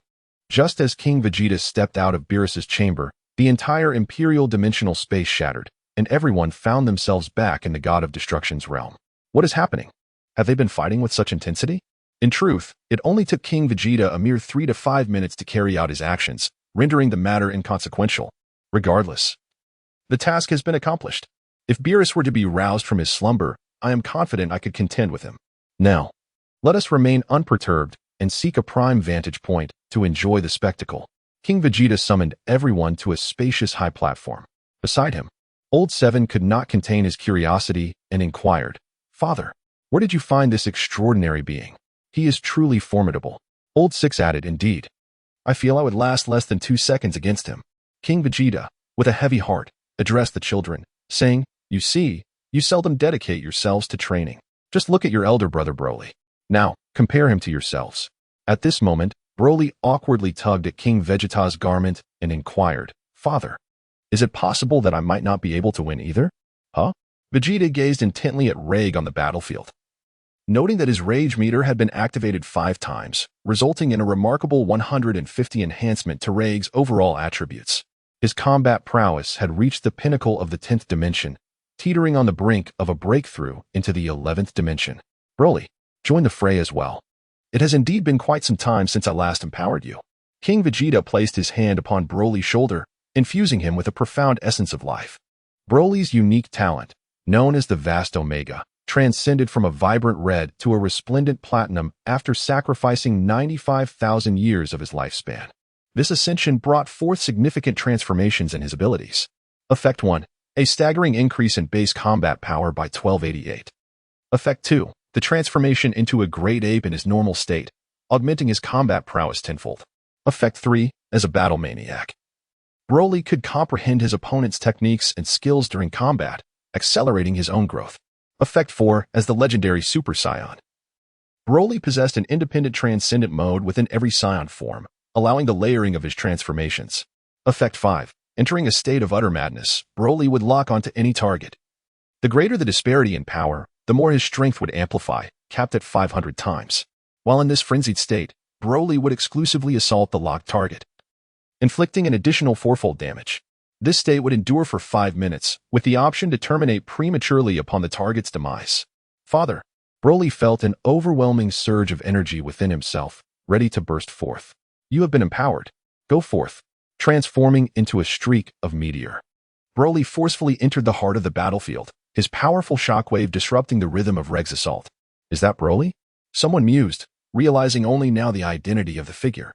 [SPEAKER 1] Just as King Vegeta stepped out of Beerus's chamber, the entire Imperial dimensional space shattered, and everyone found themselves back in the God of Destruction's realm. What is happening? Have they been fighting with such intensity? In truth, it only took King Vegeta a mere 3 to 5 minutes to carry out his actions, rendering the matter inconsequential. Regardless, the task has been accomplished. If Beerus were to be roused from his slumber, I am confident I could contend with him. Now, let us remain unperturbed and seek a prime vantage point to enjoy the spectacle. King Vegeta summoned everyone to a spacious high platform. Beside him, Old Seven could not contain his curiosity and inquired, "Father, where did you find this extraordinary being? He is truly formidable." Old Six added, "Indeed. I feel I would last less than 2 seconds against him." King Vegeta, with a heavy heart, addressed the children, saying, "You see, you seldom dedicate yourselves to training. Just look at your elder brother Broly. Now, compare him to yourselves." At this moment, Broly awkwardly tugged at King Vegeta's garment and inquired, "Father, is it possible that I might not be able to win either?" "Huh?" Vegeta gazed intently at Reg on the battlefield. Noting that his rage meter had been activated 5 times, resulting in a remarkable 150 enhancement to Reg's overall attributes. His combat prowess had reached the pinnacle of the 10th dimension, teetering on the brink of a breakthrough into the 11th dimension. "Broly, join the fray as well. It has indeed been quite some time since I last empowered you." King Vegeta placed his hand upon Broly's shoulder, infusing him with a profound essence of life. Broly's unique talent, known as the Vast Omega, transcended from a vibrant red to a resplendent platinum after sacrificing 95,000 years of his lifespan. This ascension brought forth significant transformations in his abilities. Effect 1. A staggering increase in base combat power by 1288. Effect 2. The transformation into a great ape in his normal state, augmenting his combat prowess tenfold. Effect 3. As a battle maniac, Broly could comprehend his opponent's techniques and skills during combat, accelerating his own growth. Effect 4. As the legendary Super Saiyan, Broly possessed an independent transcendent mode within every Saiyan form, allowing the layering of his transformations. Effect 5. Entering a state of utter madness, Broly would lock onto any target. The greater the disparity in power, the more his strength would amplify, capped at 500 times. While in this frenzied state, Broly would exclusively assault the locked target, inflicting an additional 4-fold damage. This state would endure for 5 minutes, with the option to terminate prematurely upon the target's demise. "Father," Broly felt an overwhelming surge of energy within himself, ready to burst forth. "You have been empowered. Go forth." Transforming into a streak of meteor, Broly forcefully entered the heart of the battlefield, his powerful shockwave disrupting the rhythm of Reg's assault. "Is that Broly?" Someone mused, realizing only now the identity of the figure.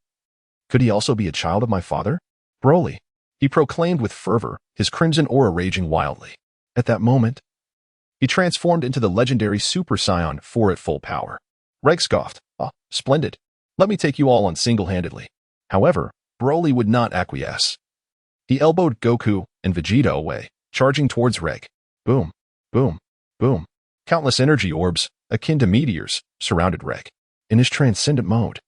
[SPEAKER 1] "Could he also be a child of my father?" "Broly," he proclaimed with fervor, his crimson aura raging wildly. At that moment, he transformed into the legendary Super Saiyan 4 at full power. Reg scoffed, "Ah, splendid. Let me take you all on single-handedly." However, Broly would not acquiesce. He elbowed Goku and Vegeta away, charging towards Reg. Boom, boom, boom. Countless energy orbs, akin to meteors, surrounded Reg. In his transcendent mode,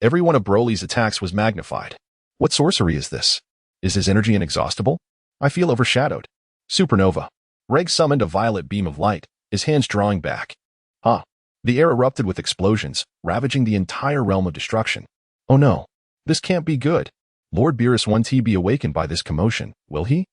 [SPEAKER 1] every one of Broly's attacks was magnified. What sorcery is this? Is his energy inexhaustible? I feel overshadowed. Supernova. Reg summoned a violet beam of light, his hands drawing back. The air erupted with explosions, ravaging the entire realm of destruction. Oh no, this can't be good. Lord Beerus won't be awakened by this commotion, will he?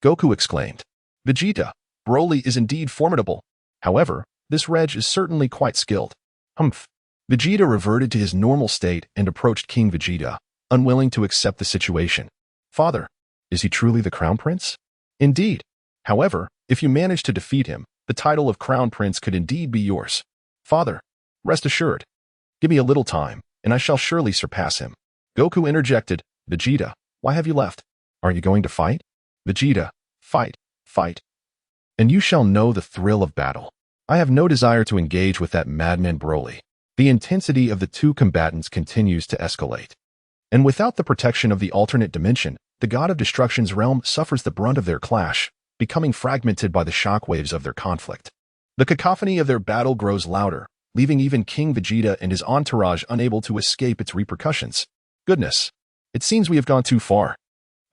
[SPEAKER 1] Goku exclaimed. Vegeta, Broly is indeed formidable. However, this Reg is certainly quite skilled. Humph. Vegeta reverted to his normal state and approached King Vegeta, unwilling to accept the situation. Father, is he truly the Crown Prince? Indeed. However, if you manage to defeat him, the title of Crown Prince could indeed be yours. Father, rest assured. Give me a little time, and I shall surely surpass him. Goku interjected, Vegeta, why have you left? Are you going to fight? Vegeta, fight, fight. And you shall know the thrill of battle. I have no desire to engage with that madman Broly. The intensity of the two combatants continues to escalate. And without the protection of the alternate dimension, the God of Destruction's realm suffers the brunt of their clash, becoming fragmented by the shockwaves of their conflict. The cacophony of their battle grows louder, leaving even King Vegeta and his entourage unable to escape its repercussions. Goodness, it seems we have gone too far.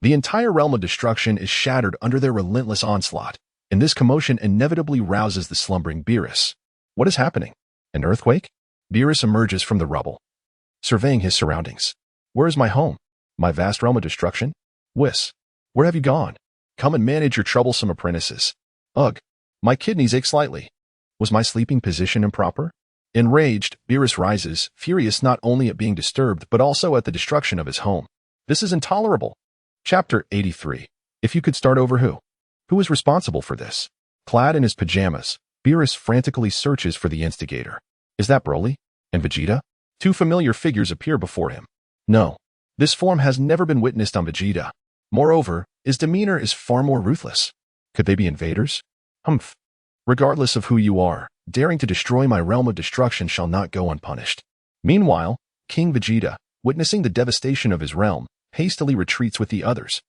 [SPEAKER 1] The entire realm of destruction is shattered under their relentless onslaught, and this commotion inevitably rouses the slumbering Beerus. What is happening? An earthquake? Beerus emerges from the rubble, surveying his surroundings. Where is my home? My vast realm of destruction? Whis, where have you gone? Come and manage your troublesome apprentices. Ugh, my kidneys ache slightly. Was my sleeping position improper? Enraged, Beerus rises, furious not only at being disturbed but also at the destruction of his home. This is intolerable. Chapter 83. If you could start over, who? Who is responsible for this? Clad in his pajamas, Beerus frantically searches for the instigator. Is that Broly? And Vegeta? Two familiar figures appear before him. No. This form has never been witnessed on Vegeta. Moreover, his demeanor is far more ruthless. Could they be invaders? Humph. Regardless of who you are, daring to destroy my realm of destruction shall not go unpunished. Meanwhile, King Vegeta, witnessing the devastation of his realm, hastily retreats with the others.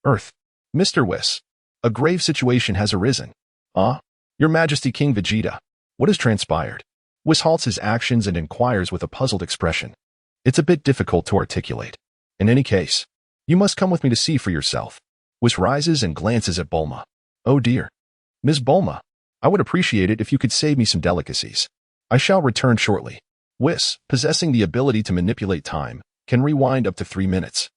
[SPEAKER 1] Earth. Mr. Whis. A grave situation has arisen. Your Majesty King Vegeta. What has transpired? Whis halts his actions and inquires with a puzzled expression. It's a bit difficult to articulate. In any case, you must come with me to see for yourself. Whis rises and glances at Bulma. Oh dear. Ms. Bulma, I would appreciate it if you could save me some delicacies. I shall return shortly. Whis, possessing the ability to manipulate time, can rewind up to 3 minutes.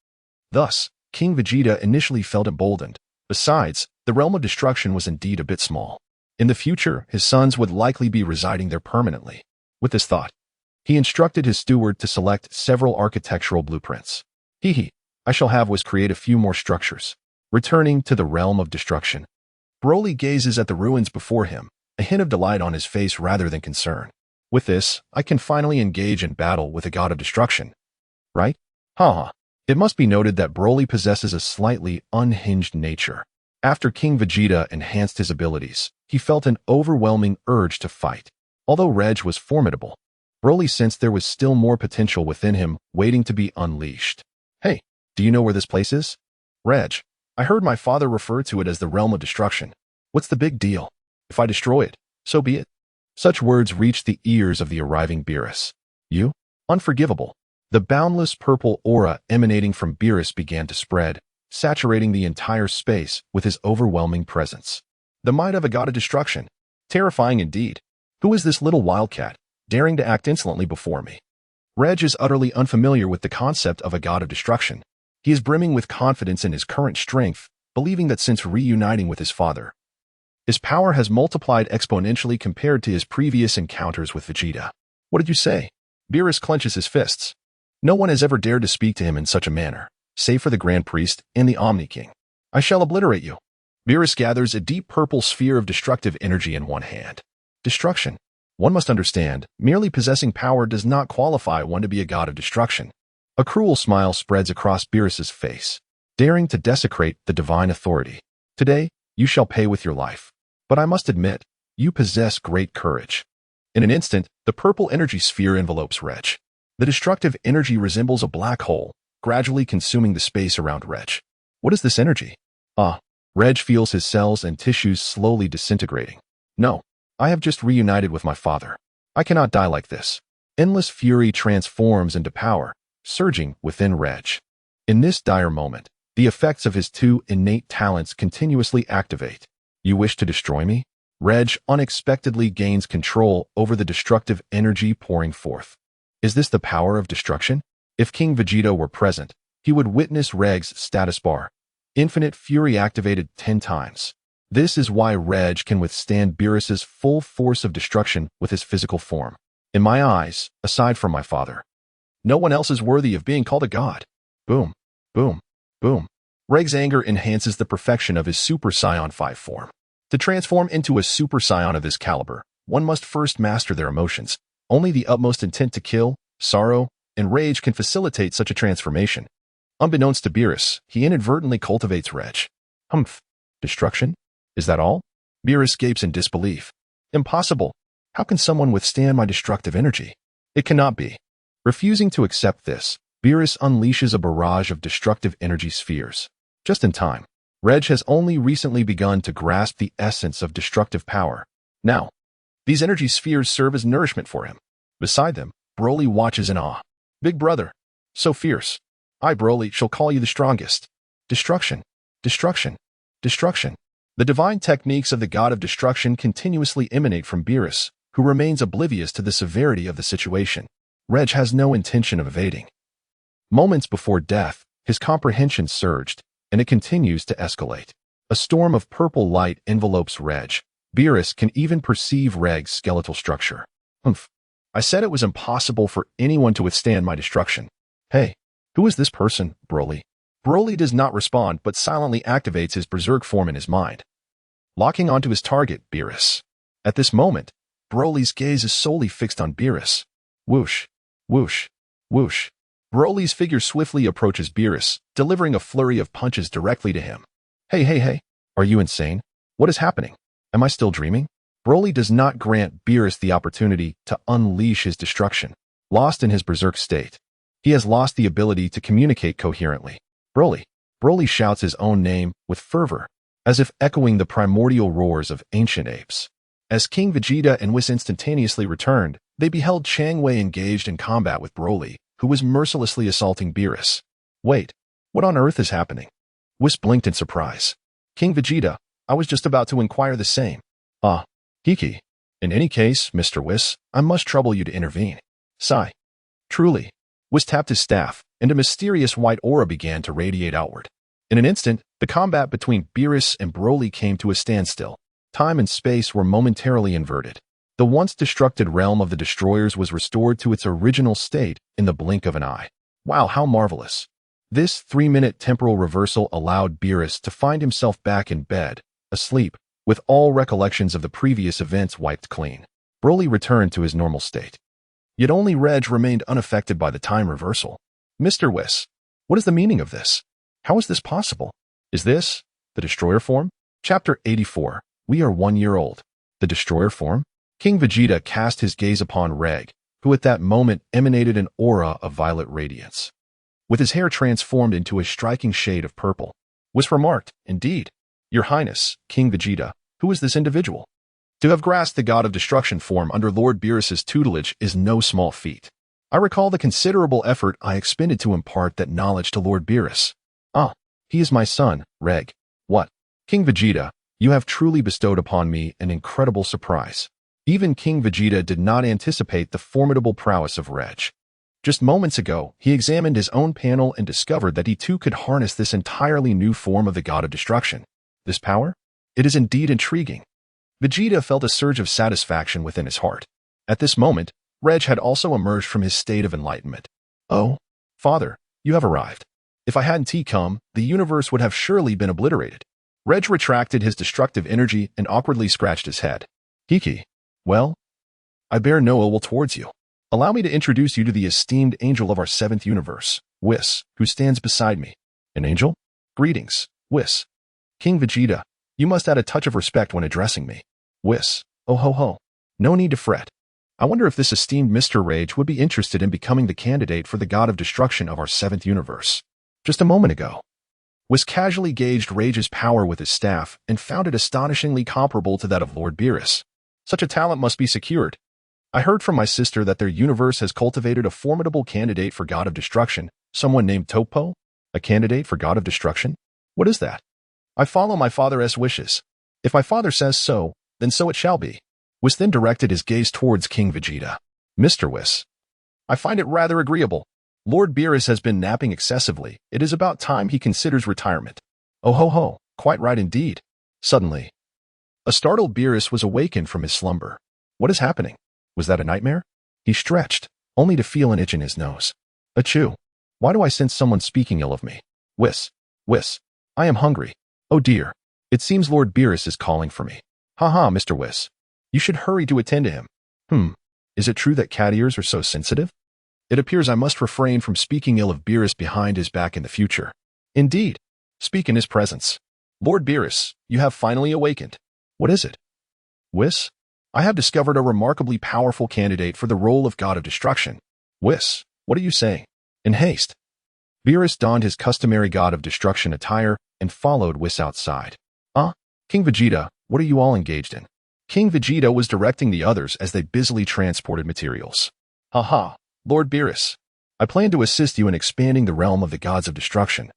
[SPEAKER 1] Thus, King Vegeta initially felt emboldened. Besides, the realm of destruction was indeed a bit small. In the future, his sons would likely be residing there permanently. With this thought, he instructed his steward to select several architectural blueprints. I shall have Whis create a few more structures. Returning to the realm of destruction, Broly gazes at the ruins before him, a hint of delight on his face rather than concern. With this, I can finally engage in battle with a god of destruction. Right? It must be noted that Broly possesses a slightly unhinged nature. After King Vegeta enhanced his abilities, he felt an overwhelming urge to fight. Although Reg was formidable, Broly sensed there was still more potential within him waiting to be unleashed. Hey, do you know where this place is? Reg, I heard my father refer to it as the realm of destruction. What's the big deal? If I destroy it, so be it. Such words reached the ears of the arriving Beerus. You? Unforgivable. The boundless purple aura emanating from Beerus began to spread, saturating the entire space with his overwhelming presence. The might of a god of destruction. Terrifying indeed. Who is this little wildcat, daring to act insolently before me? Reg is utterly unfamiliar with the concept of a god of destruction. He is brimming with confidence in his current strength, believing that since reuniting with his father, his power has multiplied exponentially compared to his previous encounters with Vegeta. What did you say? Beerus clenches his fists. No one has ever dared to speak to him in such a manner, save for the Grand Priest and the Omni King. I shall obliterate you. Beerus gathers a deep purple sphere of destructive energy in one hand. Destruction. One must understand, merely possessing power does not qualify one to be a god of destruction. A cruel smile spreads across Beerus's face, daring to desecrate the divine authority. Today, you shall pay with your life. But I must admit, you possess great courage. In an instant, the purple energy sphere envelopes Reg. The destructive energy resembles a black hole, gradually consuming the space around Reg. What is this energy? Reg feels his cells and tissues slowly disintegrating. No, I have just reunited with my father. I cannot die like this. Endless fury transforms into power, surging within Reg. In this dire moment, the effects of his two innate talents continuously activate. You wish to destroy me? Reg unexpectedly gains control over the destructive energy pouring forth. Is this the power of destruction? If King Vegeta were present, he would witness Reg's status bar. Infinite fury activated 10 times. This is why Reg can withstand Beerus's full force of destruction with his physical form. In my eyes, aside from my father, no one else is worthy of being called a god. Boom, boom, boom. Reg's anger enhances the perfection of his Super Saiyan 5 form. To transform into a Super Saiyan of this caliber, one must first master their emotions. Only the utmost intent to kill, sorrow, and rage can facilitate such a transformation. Unbeknownst to Beerus, he inadvertently cultivates Reg. Humph. Destruction? Is that all? Beerus gapes in disbelief. Impossible. How can someone withstand my destructive energy? It cannot be. Refusing to accept this, Beerus unleashes a barrage of destructive energy spheres. Just in time. Reg has only recently begun to grasp the essence of destructive power. Now, these energy spheres serve as nourishment for him. Beside them, Broly watches in awe. Big brother. So fierce. I, Broly, shall call you the strongest. Destruction. Destruction. Destruction. The divine techniques of the god of destruction continuously emanate from Beerus, who remains oblivious to the severity of the situation. Reg has no intention of evading. Moments before death, his comprehension surged, and it continues to escalate. A storm of purple light envelopes Reg, Beerus can even perceive Reg's skeletal structure. Humph. I said it was impossible for anyone to withstand my destruction. Hey, who is this person, Broly? Broly does not respond but silently activates his berserk form in his mind, locking onto his target, Beerus. At this moment, Broly's gaze is solely fixed on Beerus. Whoosh, whoosh, whoosh. Broly's figure swiftly approaches Beerus, delivering a flurry of punches directly to him. Hey, are you insane? What is happening? Am I still dreaming? Broly does not grant Beerus the opportunity to unleash his destruction. Lost in his berserk state, he has lost the ability to communicate coherently. Broly shouts his own name with fervor, as if echoing the primordial roars of ancient apes. As King Vegeta and Whis instantaneously returned, they beheld Chang Wei engaged in combat with Broly, who was mercilessly assaulting Beerus. Wait, what on earth is happening? Whis blinked in surprise. King Vegeta, I was just about to inquire the same. Ah, Kiki. In any case, Mr. Whis, I must trouble you to intervene. Sigh. Truly. Whis tapped his staff, and a mysterious white aura began to radiate outward. In an instant, the combat between Beerus and Broly came to a standstill. Time and space were momentarily inverted. The once destructed realm of the destroyers was restored to its original state in the blink of an eye. Wow, how marvelous. This 3-minute temporal reversal allowed Beerus to find himself back in bed, asleep, with all recollections of the previous events wiped clean. Broly returned to his normal state. Yet only Reg remained unaffected by the time reversal. Mr. Whis, what is the meaning of this? How is this possible? Is this the destroyer form? Chapter 84. We are 1 year old. The destroyer form? King Vegeta cast his gaze upon Reg, who at that moment emanated an aura of violet radiance, with his hair transformed into a striking shade of purple. Whis remarked, Indeed, Your Highness, King Vegeta, who is this individual? To have grasped the God of Destruction form under Lord Beerus's tutelage is no small feat. I recall the considerable effort I expended to impart that knowledge to Lord Beerus. Ah, he is my son, Reg. What? King Vegeta, you have truly bestowed upon me an incredible surprise. Even King Vegeta did not anticipate the formidable prowess of Reg. Just moments ago, he examined his own panel and discovered that he too could harness this entirely new form of the God of Destruction. This power? It is indeed intriguing. Vegeta felt a surge of satisfaction within his heart. At this moment, Reg had also emerged from his state of enlightenment. Oh, Father, you have arrived. If I hadn't come, the universe would have surely been obliterated. Reg retracted his destructive energy and awkwardly scratched his head. Kiki, well, I bear no ill will towards you. Allow me to introduce you to the esteemed angel of our 7th universe, Whis, who stands beside me. An angel? Greetings, Whis. King Vegeta, you must add a touch of respect when addressing me. Whis, oh ho ho. No need to fret. I wonder if this esteemed Mr. Rage would be interested in becoming the candidate for the God of Destruction of our 7th universe. Just a moment ago, Whis casually gauged Rage's power with his staff and found it astonishingly comparable to that of Lord Beerus. Such a talent must be secured. I heard from my sister that their universe has cultivated a formidable candidate for God of Destruction, someone named Topo? A candidate for God of Destruction? What is that? I follow my father's wishes. If my father says so, then so it shall be. Whis then directed his gaze towards King Vegeta. Mr. Whis, I find it rather agreeable. Lord Beerus has been napping excessively. It is about time he considers retirement. Oh ho ho, quite right indeed. Suddenly, a startled Beerus was awakened from his slumber. What is happening? Was that a nightmare? He stretched, only to feel an itch in his nose. Achoo! Why do I sense someone speaking ill of me? Whis, I am hungry. Oh dear, it seems Lord Beerus is calling for me. Ha, Mr. Whis. You should hurry to attend to him. Is it true that cat ears are so sensitive? It appears I must refrain from speaking ill of Beerus behind his back in the future. Indeed, speak in his presence. Lord Beerus, you have finally awakened. What is it? Whis, I have discovered a remarkably powerful candidate for the role of God of Destruction. Whis, what are you saying? In haste. Beerus donned his customary God of Destruction attire and followed Whis outside. King Vegeta, what are you all engaged in? King Vegeta was directing the others as they busily transported materials. Haha, Lord Beerus, I plan to assist you in expanding the realm of the gods of destruction,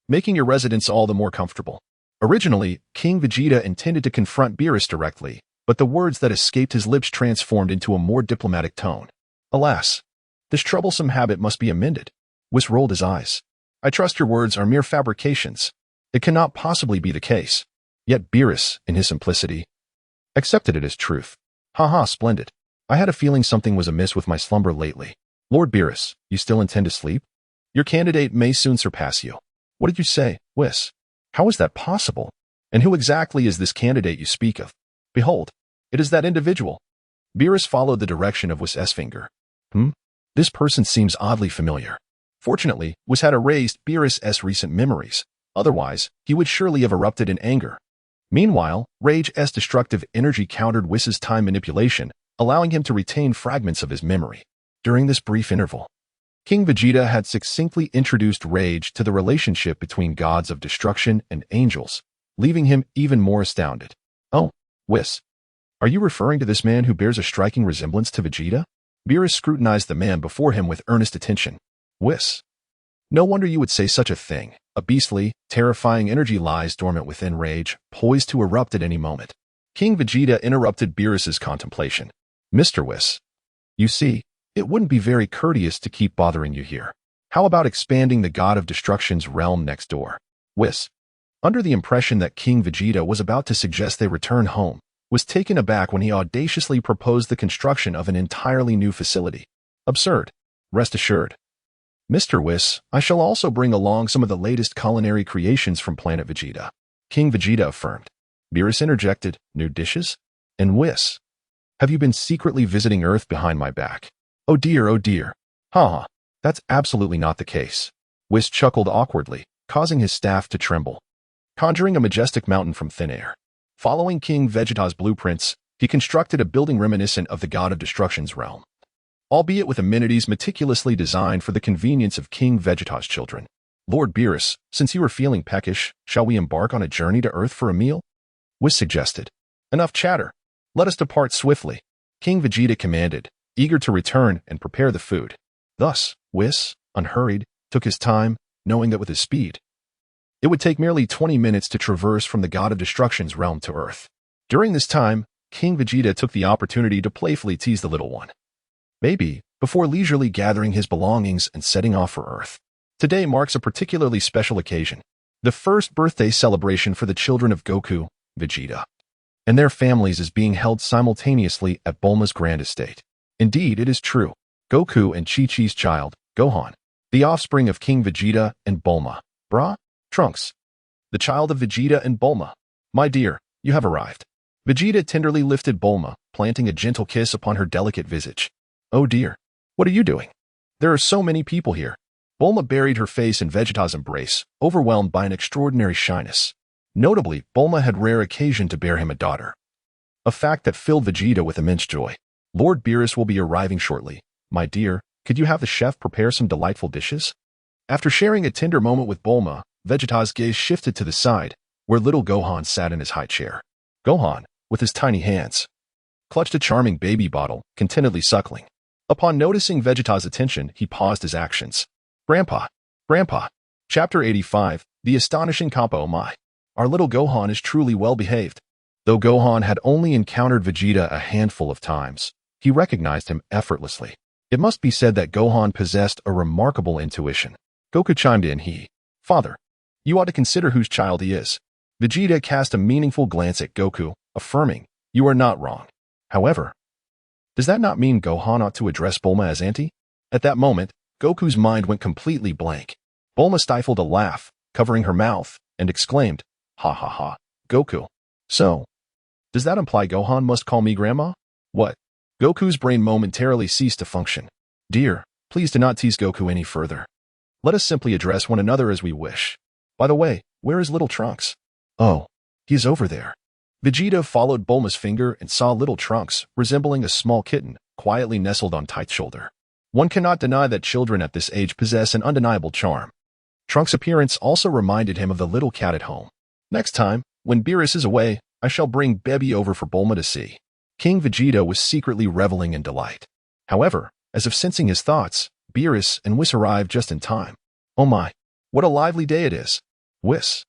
[SPEAKER 1] making your residence all the more comfortable. Originally, King Vegeta intended to confront Beerus directly, but the words that escaped his lips transformed into a more diplomatic tone. Alas, this troublesome habit must be amended. Whis rolled his eyes. I trust your words are mere fabrications. It cannot possibly be the case. Yet Beerus, in his simplicity, accepted it as truth. Haha, splendid. I had a feeling something was amiss with my slumber lately. Lord Beerus, you still intend to sleep? Your candidate may soon surpass you. What did you say, Whis? How is that possible? And who exactly is this candidate you speak of? Behold, it is that individual. Beerus followed the direction of Whis' finger. This person seems oddly familiar. Fortunately, Whis had erased Beerus' recent memories. Otherwise, he would surely have erupted in anger. Meanwhile, Rage's destructive energy countered Whis' time manipulation, allowing him to retain fragments of his memory. During this brief interval, King Vegeta had succinctly introduced Rage to the relationship between gods of destruction and angels, leaving him even more astounded. Oh, Whis, are you referring to this man who bears a striking resemblance to Vegeta? Beerus scrutinized the man before him with earnest attention. Whis, no wonder you would say such a thing. A beastly, terrifying energy lies dormant within Rage, poised to erupt at any moment. King Vegeta interrupted Beerus' contemplation. Mr. Whis, you see, it wouldn't be very courteous to keep bothering you here. How about expanding the god of destruction's realm next door? Whis, under the impression that King Vegeta was about to suggest they return home, was taken aback when he audaciously proposed the construction of an entirely new facility. Absurd. Rest assured. Mr. Whis, I shall also bring along some of the latest culinary creations from Planet Vegeta. King Vegeta affirmed. Beerus interjected, new dishes? And Whis, have you been secretly visiting Earth behind my back? Oh dear, oh dear. Haha, that's absolutely not the case. Whis chuckled awkwardly, causing his staff to tremble. Conjuring a majestic mountain from thin air. Following King Vegeta's blueprints, he constructed a building reminiscent of the god of destruction's realm, albeit with amenities meticulously designed for the convenience of King Vegeta's children. Lord Beerus, since you are feeling peckish, shall we embark on a journey to Earth for a meal? Whis suggested. Enough chatter. Let us depart swiftly. King Vegeta commanded, eager to return and prepare the food. Thus, Whis, unhurried, took his time, knowing that with his speed, it would take merely 20 minutes to traverse from the god of destruction's realm to Earth. During this time, King Vegeta took the opportunity to playfully tease the little one. Maybe, before leisurely gathering his belongings and setting off for Earth. Today marks a particularly special occasion, the first birthday celebration for the children of Goku, Vegeta, and their families is being held simultaneously at Bulma's grand estate. Indeed, it is true. Goku and Chi-Chi's child, Gohan, the offspring of King Vegeta and Bulma, Trunks, the child of Vegeta and Bulma. My dear, you have arrived. Vegeta tenderly lifted Bulma, planting a gentle kiss upon her delicate visage. Oh dear, what are you doing? There are so many people here. Bulma buried her face in Vegeta's embrace, overwhelmed by an extraordinary shyness. Notably, Bulma had rare occasion to bear him a daughter, a fact that filled Vegeta with immense joy. Lord Beerus will be arriving shortly. My dear, could you have the chef prepare some delightful dishes? After sharing a tender moment with Bulma, Vegeta's gaze shifted to the side, where little Gohan sat in his high chair. Gohan, with his tiny hands, clutched a charming baby bottle, contentedly suckling. Upon noticing Vegeta's attention, he paused his actions. Grandpa. Chapter 85, The Astonishing Kappa. Oh my. Our little Gohan is truly well behaved. Though Gohan had only encountered Vegeta a handful of times, he recognized him effortlessly. It must be said that Gohan possessed a remarkable intuition. Goku chimed in, Father, you ought to consider whose child he is. Vegeta cast a meaningful glance at Goku, affirming, you are not wrong. However, does that not mean Gohan ought to address Bulma as auntie? At that moment, Goku's mind went completely blank. Bulma stifled a laugh, covering her mouth, and exclaimed, Ha ha ha, Goku. So, does that imply Gohan must call me Grandma? What? Goku's brain momentarily ceased to function. Dear, please do not tease Goku any further. Let us simply address one another as we wish. By the way, where is little Trunks? Oh, he is over there. Vegeta followed Bulma's finger and saw little Trunks, resembling a small kitten, quietly nestled on Tite's shoulder. One cannot deny that children at this age possess an undeniable charm. Trunks' appearance also reminded him of the little cat at home. Next time, when Beerus is away, I shall bring Baby over for Bulma to see. King Vegeta was secretly reveling in delight. However, as if sensing his thoughts, Beerus and Whis arrived just in time. Oh my, what a lively day it is. Whis,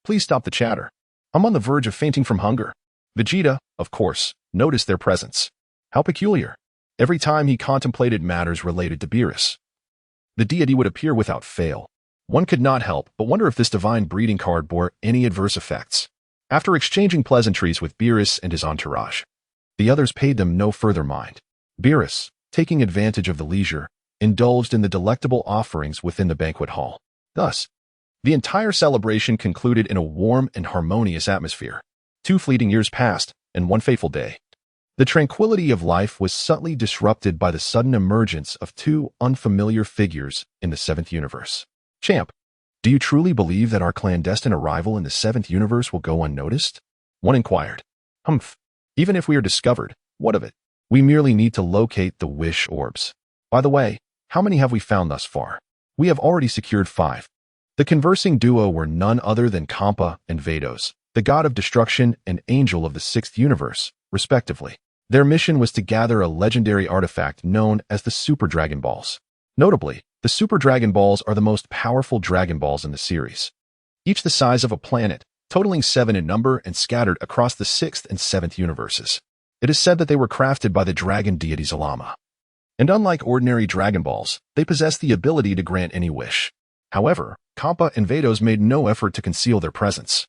[SPEAKER 1] please stop the chatter. I'm on the verge of fainting from hunger. Vegeta, of course, noticed their presence. How peculiar. Every time he contemplated matters related to Beerus, the deity would appear without fail. One could not help but wonder if this divine breeding card bore any adverse effects. After exchanging pleasantries with Beerus and his entourage, the others paid them no further mind. Beerus, taking advantage of the leisure, indulged in the delectable offerings within the banquet hall. Thus, the entire celebration concluded in a warm and harmonious atmosphere. 2 fleeting years passed, and 1 fateful day. The tranquility of life was subtly disrupted by the sudden emergence of 2 unfamiliar figures in the 7th universe. Champ, do you truly believe that our clandestine arrival in the 7th universe will go unnoticed? One inquired. Humph. Even if we are discovered, what of it? We merely need to locate the wish orbs. By the way, how many have we found thus far? We have already secured 5. The conversing duo were none other than Kampa and Vados, the god of destruction and angel of the 6th universe, respectively. Their mission was to gather a legendary artifact known as the Super Dragon Balls. Notably, the Super Dragon Balls are the most powerful Dragon Balls in the series, each the size of a planet, totaling 7 in number and scattered across the 6th and 7th universes. It is said that they were crafted by the dragon deity Zalama. And unlike ordinary Dragon Balls, they possess the ability to grant any wish. However, Kampa and Vados made no effort to conceal their presence,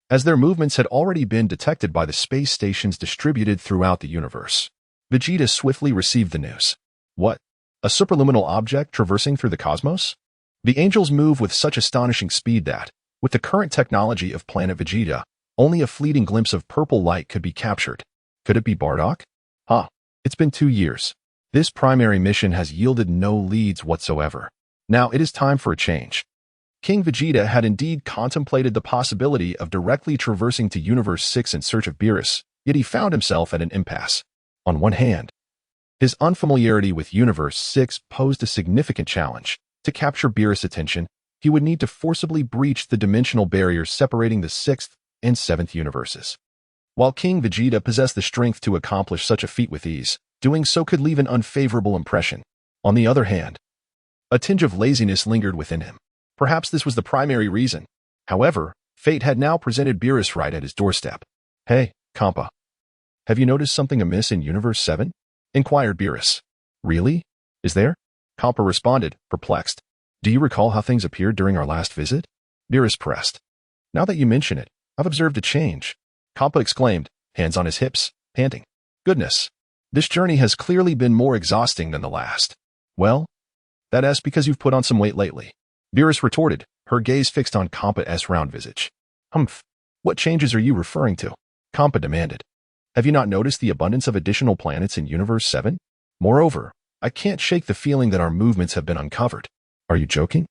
[SPEAKER 1] as their movements had already been detected by the space stations distributed throughout the universe. Vegeta swiftly received the news. What? A superluminal object traversing through the cosmos? The angels move with such astonishing speed that, with the current technology of planet Vegeta, only a fleeting glimpse of purple light could be captured. Could it be Bardock? It's been 2 years. This primary mission has yielded no leads whatsoever. Now it is time for a change. King Vegeta had indeed contemplated the possibility of directly traversing to Universe 6 in search of Beerus, yet he found himself at an impasse. On one hand, his unfamiliarity with Universe 6 posed a significant challenge. To capture Beerus' attention, he would need to forcibly breach the dimensional barriers separating the 6th and 7th universes. While King Vegeta possessed the strength to accomplish such a feat with ease, doing so could leave an unfavorable impression. On the other hand, a tinge of laziness lingered within him. Perhaps this was the primary reason. However, fate had now presented Beerus right at his doorstep. Hey, Kampa. Have you noticed something amiss in Universe 7? Inquired Beerus. Really? Is there? Kampa responded, perplexed. Do you recall how things appeared during our last visit? Beerus pressed. Now that you mention it, I've observed a change. Kampa exclaimed, hands on his hips, panting. Goodness. This journey has clearly been more exhausting than the last. Well, that's because you've put on some weight lately. Beerus retorted, her gaze fixed on Kampa's round visage. Humph. What changes are you referring to? Kampa demanded. Have you not noticed the abundance of additional planets in Universe 7? Moreover, I can't shake the feeling that our movements have been uncovered. Are you joking?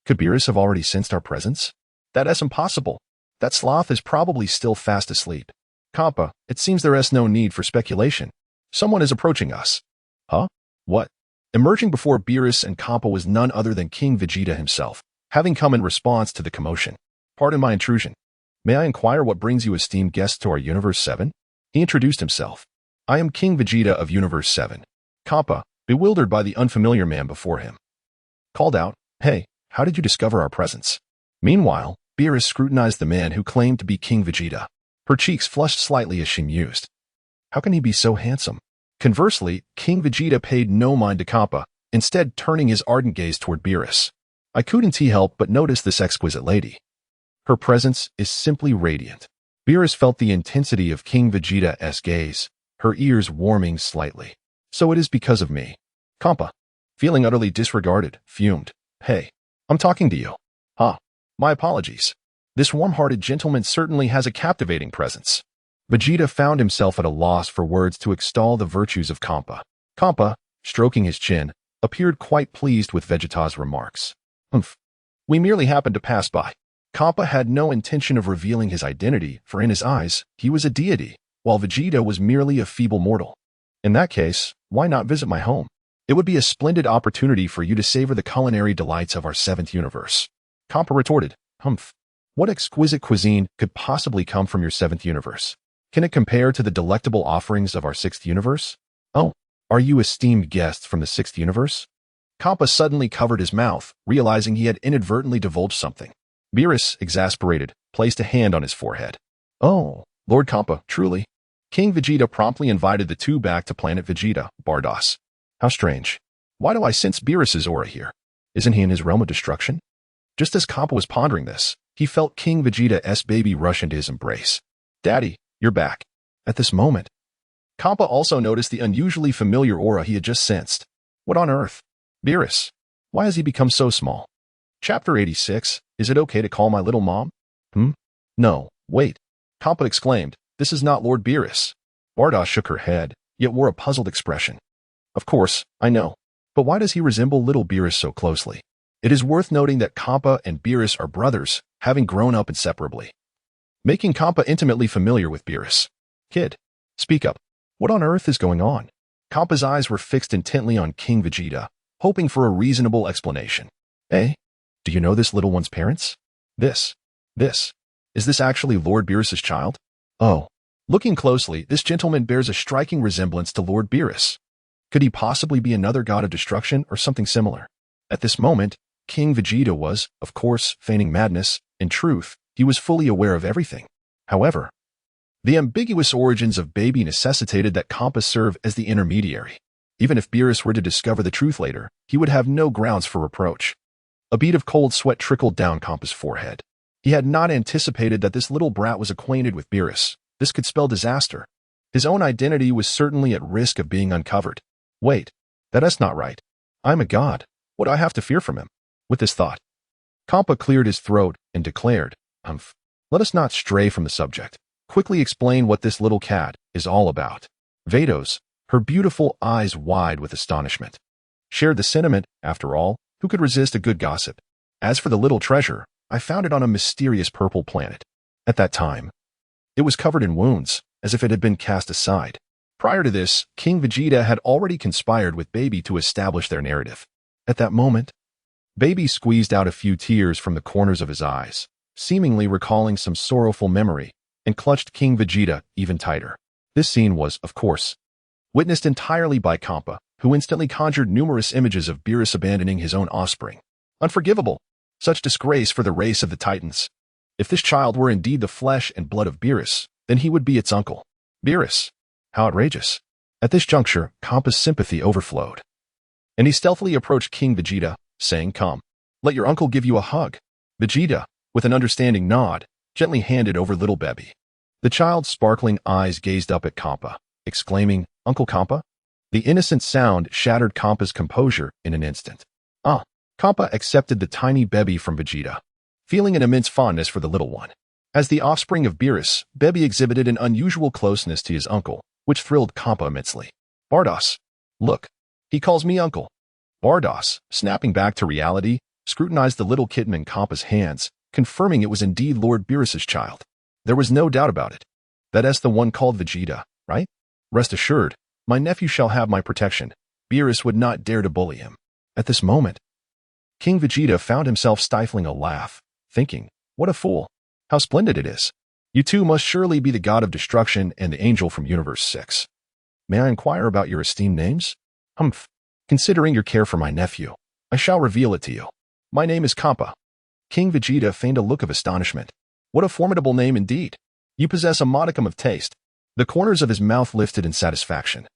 [SPEAKER 1] Could Beerus have already sensed our presence? That's impossible. That sloth is probably still fast asleep. Kampa, it seems there is no need for speculation. Someone is approaching us. Huh? What? Emerging before Beerus and Kampa was none other than King Vegeta himself, having come in response to the commotion. Pardon my intrusion. May I inquire what brings you esteemed guests to our Universe 7? He introduced himself. I am King Vegeta of Universe 7. Kampa, bewildered by the unfamiliar man before him, called out, Hey, how did you discover our presence? Meanwhile, Beerus scrutinized the man who claimed to be King Vegeta. Her cheeks flushed slightly as she mused. How can he be so handsome? Conversely, King Vegeta paid no mind to Kampa, instead turning his ardent gaze toward Beerus. I couldn't help but notice this exquisite lady. Her presence is simply radiant. Beerus felt the intensity of King Vegeta's gaze, her ears warming slightly. So it is because of me. Kampa, feeling utterly disregarded, fumed. Hey, I'm talking to you. My apologies. This warm-hearted gentleman certainly has a captivating presence. Vegeta found himself at a loss for words to extol the virtues of Kampa. Kampa, stroking his chin, appeared quite pleased with Vegeta's remarks. Humph. We merely happened to pass by. Kampa had no intention of revealing his identity, for in his eyes, he was a deity, while Vegeta was merely a feeble mortal. In that case, why not visit my home? It would be a splendid opportunity for you to savor the culinary delights of our 7th universe. Kampa retorted, Humph. What exquisite cuisine could possibly come from your 7th universe? Can it compare to the delectable offerings of our 6th universe? Oh, are you esteemed guests from the 6th universe? Kampa suddenly covered his mouth, realizing he had inadvertently divulged something. Beerus, exasperated, placed a hand on his forehead. Oh, Lord Kampa, truly. King Vegeta promptly invited the two back to planet Vegeta, Bardos. How strange. Why do I sense Beerus's aura here? Isn't he in his realm of destruction? Just as Kampa was pondering this, he felt King Vegeta's baby rush into his embrace. "Daddy, you're back." At this moment, Kappa also noticed the unusually familiar aura he had just sensed. What on earth? Beerus. Why has he become so small? Chapter 86, Is it okay to call my little mom? No, wait. Kappa exclaimed, "This is not Lord Beerus." Bardoss shook her head, yet wore a puzzled expression. "Of course, I know. But why does he resemble little Beerus so closely?" It is worth noting that Kappa and Beerus are brothers, having grown up inseparably, making Kappa intimately familiar with Beerus. "Kid, speak up. What on earth is going on?" Kappa's eyes were fixed intently on King Vegeta, hoping for a reasonable explanation. "Eh? Do you know this little one's parents? This. Is this actually Lord Beerus's child?" "Oh." Looking closely, this gentleman bears a striking resemblance to Lord Beerus. Could he possibly be another god of destruction or something similar? At this moment, King Vegeta was, of course, feigning madness. In truth, he was fully aware of everything. However, the ambiguous origins of Baby necessitated that Kappa serve as the intermediary. Even if Beerus were to discover the truth later, he would have no grounds for reproach. A bead of cold sweat trickled down Kappa's forehead. He had not anticipated that this little brat was acquainted with Beerus. This could spell disaster. His own identity was certainly at risk of being uncovered. Wait, that's not right. I'm a god. What do I have to fear from him? With this thought, Kappa cleared his throat and declared, Let us not stray from the subject. Quickly explain what this little cat is all about." Vados, her beautiful eyes wide with astonishment, shared the sentiment. After all, who could resist a good gossip? "As for the little treasure, I found it on a mysterious purple planet. At that time, it was covered in wounds, as if it had been cast aside. Prior to this, King Vegeta had already conspired with Baby to establish their narrative. At that moment, Baby squeezed out a few tears from the corners of his eyes, seemingly recalling some sorrowful memory, and clutched King Vegeta even tighter. This scene was, of course, witnessed entirely by Kappa, who instantly conjured numerous images of Beerus abandoning his own offspring. Unforgivable! Such disgrace for the race of the Titans. If this child were indeed the flesh and blood of Beerus, then he would be its uncle. Beerus! How outrageous! At this juncture, Kappa's sympathy overflowed, and he stealthily approached King Vegeta, saying, "Come, let your uncle give you a hug." Vegeta, with an understanding nod, gently handed over little Baby. The child's sparkling eyes gazed up at Kappa, exclaiming, "Uncle Kappa?" The innocent sound shattered Kappa's composure in an instant. Kappa accepted the tiny Baby from Vegeta, feeling an immense fondness for the little one. As the offspring of Beerus, Baby exhibited an unusual closeness to his uncle, which thrilled Kappa immensely. "Bardoss, look, he calls me uncle." Bardoss, snapping back to reality, scrutinized the little kitten in Kappa's hands, confirming it was indeed Lord Beerus's child. There was no doubt about it. That's the one called Vegeta, right? Rest assured, my nephew shall have my protection. Beerus would not dare to bully him. At this moment, King Vegeta found himself stifling a laugh, thinking, what a fool. How splendid it is. You two must surely be the god of destruction and the angel from Universe 6. May I inquire about your esteemed names? Considering your care for my nephew, I shall reveal it to you. My name is Kappa. King Vegeta feigned a look of astonishment. What a formidable name indeed. You possess a modicum of taste. The corners of his mouth lifted in satisfaction.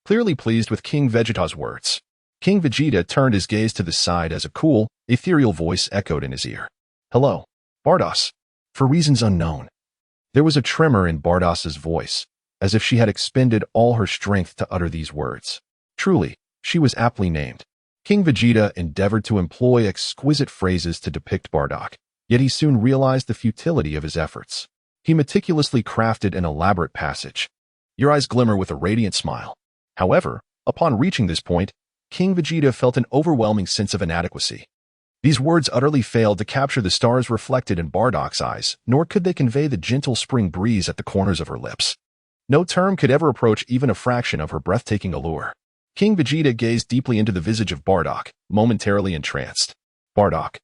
[SPEAKER 1] Clearly pleased with King Vegeta's words, King Vegeta turned his gaze to the side as a cool, ethereal voice echoed in his ear. "Hello, Bardoss." For reasons unknown, there was a tremor in Bardoss's voice, as if she had expended all her strength to utter these words. Truly, she was aptly named. King Vegeta endeavored to employ exquisite phrases to depict Bardock, yet he soon realized the futility of his efforts. He meticulously crafted an elaborate passage. Your eyes glimmer with a radiant smile. However, upon reaching this point, King Vegeta felt an overwhelming sense of inadequacy. These words utterly failed to capture the stars reflected in Bardock's eyes, nor could they convey the gentle spring breeze at the corners of her lips. No term could ever approach even a fraction of her breathtaking allure. King Vegeta gazed deeply into the visage of Bardock, momentarily entranced. Bardock,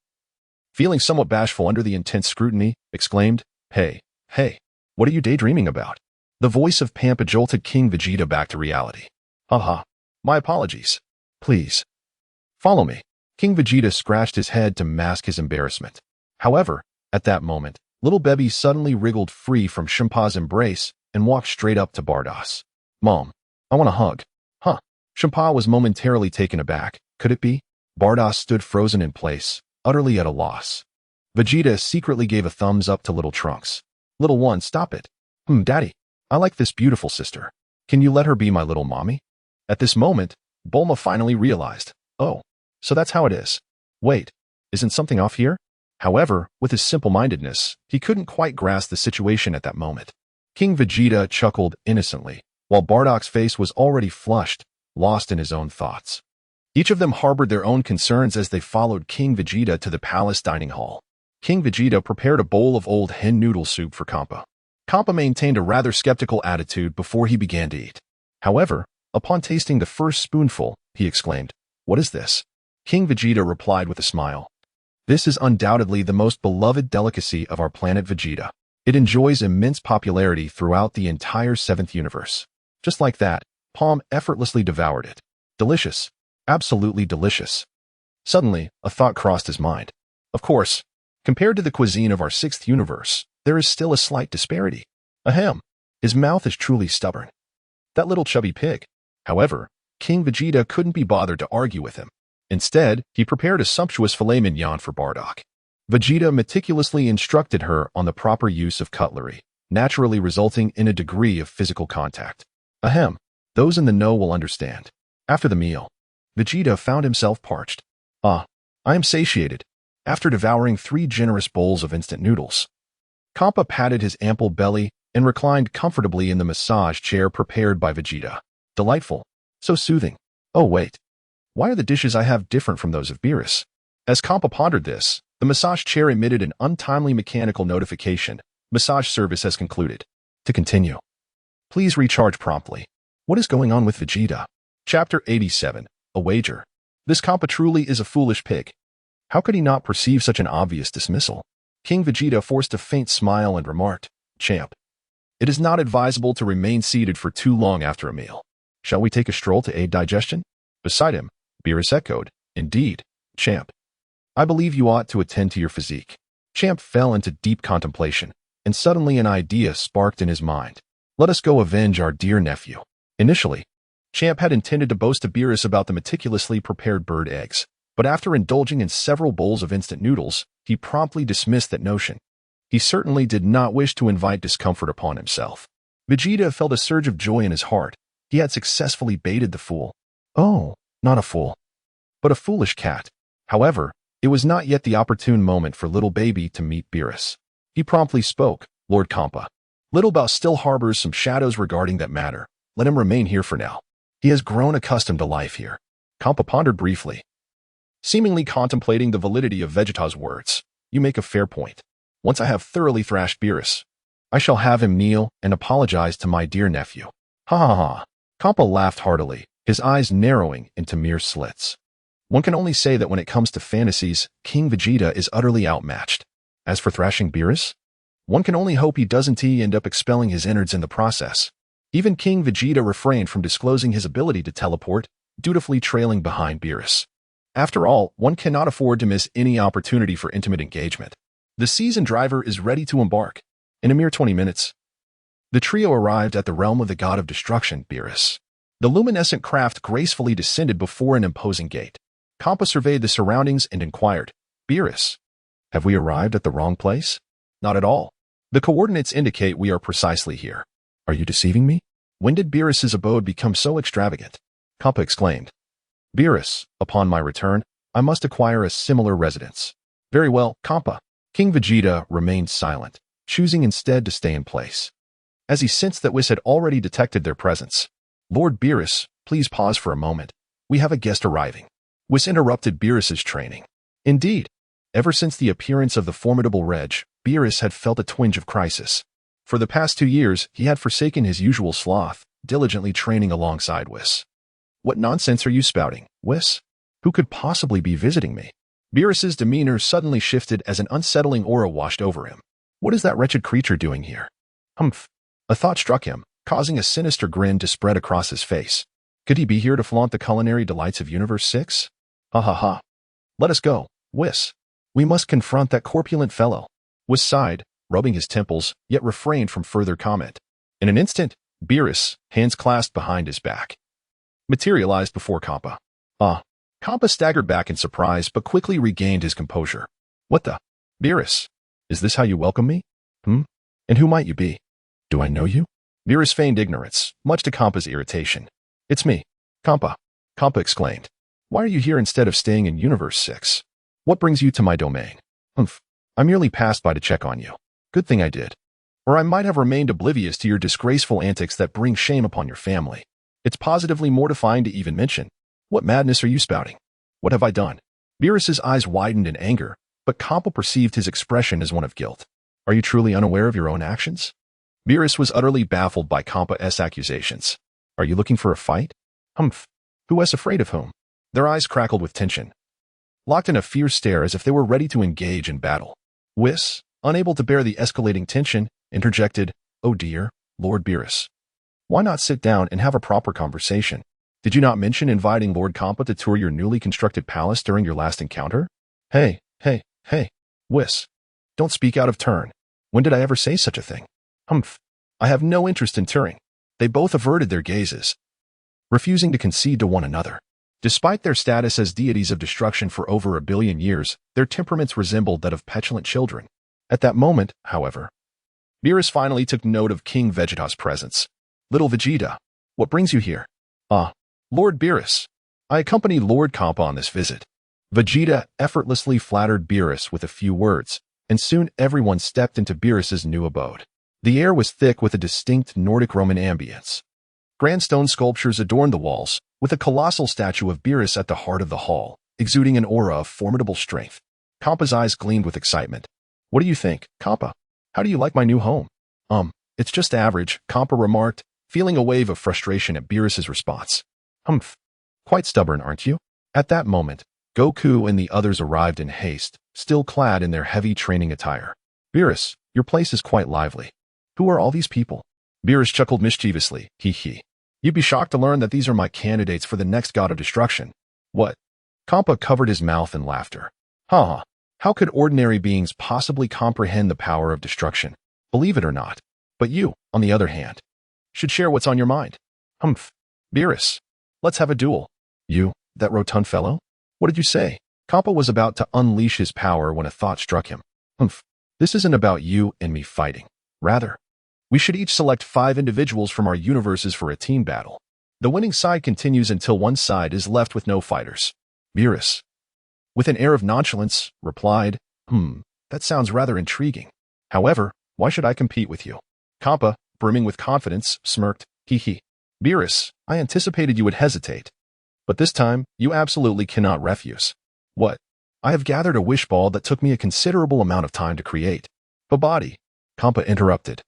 [SPEAKER 1] feeling somewhat bashful under the intense scrutiny, exclaimed, Hey, what are you daydreaming about?" The voice of Pampa jolted King Vegeta back to reality. "Haha, my apologies. Please, follow me." King Vegeta scratched his head to mask his embarrassment. However, at that moment, little Baby suddenly wriggled free from Shimpa's embrace and walked straight up to Bardoss. "Mom, I want a hug." Shimpa was momentarily taken aback. Could it be? Bardoss stood frozen in place, utterly at a loss. Vegeta secretly gave a thumbs up to little Trunks. Little one, stop it. Daddy, I like this beautiful sister. Can you let her be my little mommy? At this moment, Bulma finally realized, oh, so that's how it is. Wait, isn't something off here? However, with his simple-mindedness, he couldn't quite grasp the situation at that moment. King Vegeta chuckled innocently, while Bardock's face was already flushed, lost in his own thoughts. Each of them harbored their own concerns as they followed King Vegeta to the palace dining hall. King Vegeta prepared a bowl of old hen noodle soup for Kampa. Kampa maintained a rather skeptical attitude before he began to eat. However, upon tasting the first spoonful, he exclaimed, "What is this?" King Vegeta replied with a smile. "This is undoubtedly the most beloved delicacy of our planet Vegeta. It enjoys immense popularity throughout the entire 7th universe." Just like that, Palm effortlessly devoured it. Delicious. Absolutely delicious. Suddenly, a thought crossed his mind. Of course, compared to the cuisine of our 6th universe, there is still a slight disparity. Ahem. His mouth is truly stubborn. That little chubby pig. However, King Vegeta couldn't be bothered to argue with him. Instead, he prepared a sumptuous filet mignon for Bardock. Vegeta meticulously instructed her on the proper use of cutlery, naturally resulting in a degree of physical contact. Ahem. Those in the know will understand. After the meal, Vegeta found himself parched. I am satiated. After devouring 3 generous bowls of instant noodles, Kampa patted his ample belly and reclined comfortably in the massage chair prepared by Vegeta. Delightful. So soothing. Oh wait. Why are the dishes I have different from those of Beerus? As Kampa pondered this, the massage chair emitted an untimely mechanical notification. Massage service has concluded. To continue, please recharge promptly. What is going on with Vegeta? Chapter 87. A wager. This Kampa truly is a foolish pig. How could he not perceive such an obvious dismissal? King Vegeta forced a faint smile and remarked, "Champ, it is not advisable to remain seated for too long after a meal. Shall we take a stroll to aid digestion?" Beside him, Beerus echoed, "Indeed, Champ. I believe you ought to attend to your physique." Champ fell into deep contemplation, and suddenly an idea sparked in his mind. Let us go avenge our dear nephew. Initially, Champ had intended to boast to Beerus about the meticulously prepared bird eggs, but after indulging in several bowls of instant noodles, he promptly dismissed that notion. He certainly did not wish to invite discomfort upon himself. Vegeta felt a surge of joy in his heart. He had successfully baited the fool. Oh, not a fool, but a foolish cat. However, it was not yet the opportune moment for little baby to meet Beerus. He promptly spoke, "Lord Kampa, Little Bao still harbors some shadows regarding that matter. Let him remain here for now. He has grown accustomed to life here." Kampa pondered briefly, seemingly contemplating the validity of Vegeta's words. "You make a fair point. Once I have thoroughly thrashed Beerus, I shall have him kneel and apologize to my dear nephew." Ha ha ha. Kampa laughed heartily, his eyes narrowing into mere slits. One can only say that when it comes to fantasies, King Vegeta is utterly outmatched. As for thrashing Beerus, one can only hope he doesn't end up expelling his innards in the process. Even King Vegeta refrained from disclosing his ability to teleport, dutifully trailing behind Beerus. After all, one cannot afford to miss any opportunity for intimate engagement. The seasoned driver is ready to embark. In a mere 20 minutes, the trio arrived at the realm of the god of destruction, Beerus. The luminescent craft gracefully descended before an imposing gate. Kampa surveyed the surroundings and inquired, "Beerus, have we arrived at the wrong place?" "Not at all. The coordinates indicate we are precisely here." "Are you deceiving me? When did Beerus's abode become so extravagant?" Kampa exclaimed. "Beerus, upon my return, I must acquire a similar residence." "Very well, Kampa." King Vegeta remained silent, choosing instead to stay in place. As he sensed that Whis had already detected their presence, "Lord Beerus, please pause for a moment. We have a guest arriving." Whis interrupted Beerus's training. Indeed, ever since the appearance of the formidable Reg, Beerus had felt a twinge of crisis. For the past 2 years, he had forsaken his usual sloth, diligently training alongside Whis. "What nonsense are you spouting, Whis? Who could possibly be visiting me?" Beerus's demeanor suddenly shifted as an unsettling aura washed over him. "What is that wretched creature doing here?" Humph. A thought struck him, causing a sinister grin to spread across his face. Could he be here to flaunt the culinary delights of Universe 6? Ha ha ha. "Let us go, Whis. We must confront that corpulent fellow." Whis sighed, rubbing his temples, yet refrained from further comment. In an instant, Beerus, hands clasped behind his back, materialized before Kampa. Kampa staggered back in surprise but quickly regained his composure. "What the?" Beerus, is this how you welcome me? Hmm? And who might you be? Do I know you? Beerus feigned ignorance, much to Kampa's irritation. It's me, Kampa. Kampa exclaimed. Why are you here instead of staying in Universe 6? What brings you to my domain? Humph. I merely passed by to check on you. Good thing I did. Or I might have remained oblivious to your disgraceful antics that bring shame upon your family. It's positively mortifying to even mention. What madness are you spouting? What have I done? Beerus's eyes widened in anger, but Kampa perceived his expression as one of guilt. Are you truly unaware of your own actions? Beerus was utterly baffled by Kampa's accusations. Are you looking for a fight? Humph. Who is afraid of whom? Their eyes crackled with tension, locked in a fierce stare as if they were ready to engage in battle. Whis, unable to bear the escalating tension, interjected, Oh dear, Lord Beerus. Why not sit down and have a proper conversation? Did you not mention inviting Lord Kampa to tour your newly constructed palace during your last encounter? Hey, Whis. Don't speak out of turn. When did I ever say such a thing? Humph. I have no interest in touring. They both averted their gazes, refusing to concede to one another. Despite their status as deities of destruction for over 1 billion years, their temperaments resembled that of petulant children. At that moment, however, Beerus finally took note of King Vegeta's presence. Little Vegeta, what brings you here? Ah, Lord Beerus. I accompany Lord Kampa on this visit. Vegeta effortlessly flattered Beerus with a few words, and soon everyone stepped into Beerus's new abode. The air was thick with a distinct Nordic Roman ambience. Grand stone sculptures adorned the walls, with a colossal statue of Beerus at the heart of the hall, exuding an aura of formidable strength. Kampa's eyes gleamed with excitement. What do you think, Kampa? How do you like my new home? It's just average, Kampa remarked, feeling a wave of frustration at Beerus's response. Humph. Quite stubborn, aren't you? At that moment, Goku and the others arrived in haste, still clad in their heavy training attire. Beerus, your place is quite lively. Who are all these people? Beerus chuckled mischievously, hee. You'd be shocked to learn that these are my candidates for the next god of destruction. What? Kampa covered his mouth in laughter. Ha. How could ordinary beings possibly comprehend the power of destruction? Believe it or not. But you, on the other hand, should share what's on your mind. Humph. Beerus, let's have a duel. You, that rotund fellow? What did you say? Kampa was about to unleash his power when a thought struck him. Humph. This isn't about you and me fighting. Rather, we should each select 5 individuals from our universes for a team battle. The winning side continues until one side is left with no fighters. Beerus, with an air of nonchalance, replied, that sounds rather intriguing. However, why should I compete with you? Kampa, brimming with confidence, smirked, hee. Beerus, I anticipated you would hesitate. But this time, you absolutely cannot refuse. What? I have gathered a wish ball that took me a considerable amount of time to create. Babadi, Kampa interrupted,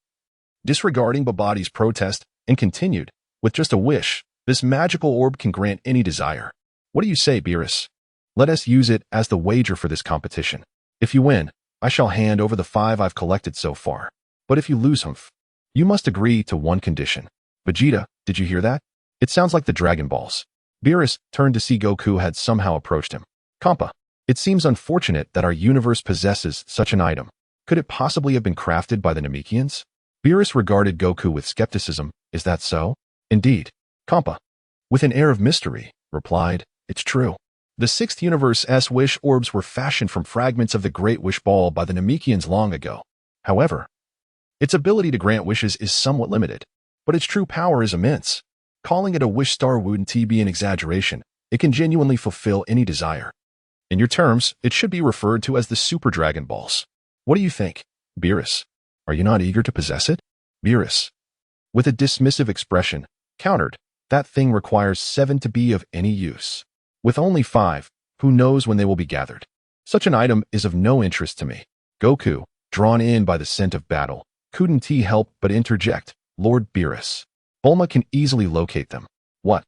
[SPEAKER 1] disregarding Babadi's protest, and continued, with just a wish, this magical orb can grant any desire. What do you say, Beerus? Let us use it as the wager for this competition. If you win, I shall hand over the 5 I've collected so far. But if you lose, you must agree to one condition. Vegeta, did you hear that? It sounds like the Dragon Balls. Beerus turned to see Goku had somehow approached him. Kampa, it seems unfortunate that our universe possesses such an item. Could it possibly have been crafted by the Namekians? Beerus regarded Goku with skepticism. Is that so? Indeed. Kampa, with an air of mystery, replied, It's true. The 6th Universe's wish orbs were fashioned from fragments of the Great Wish Ball by the Namekians long ago. However, its ability to grant wishes is somewhat limited, but its true power is immense. Calling it a wish star wouldn't be an exaggeration. It can genuinely fulfill any desire. In your terms, it should be referred to as the Super Dragon Balls. What do you think, Beerus? Are you not eager to possess it? Beerus, with a dismissive expression, countered, that thing requires 7 to be of any use. With only 5, who knows when they will be gathered? Such an item is of no interest to me. Goku, drawn in by the scent of battle, couldn't help but interject, Lord Beerus. Bulma can easily locate them. What?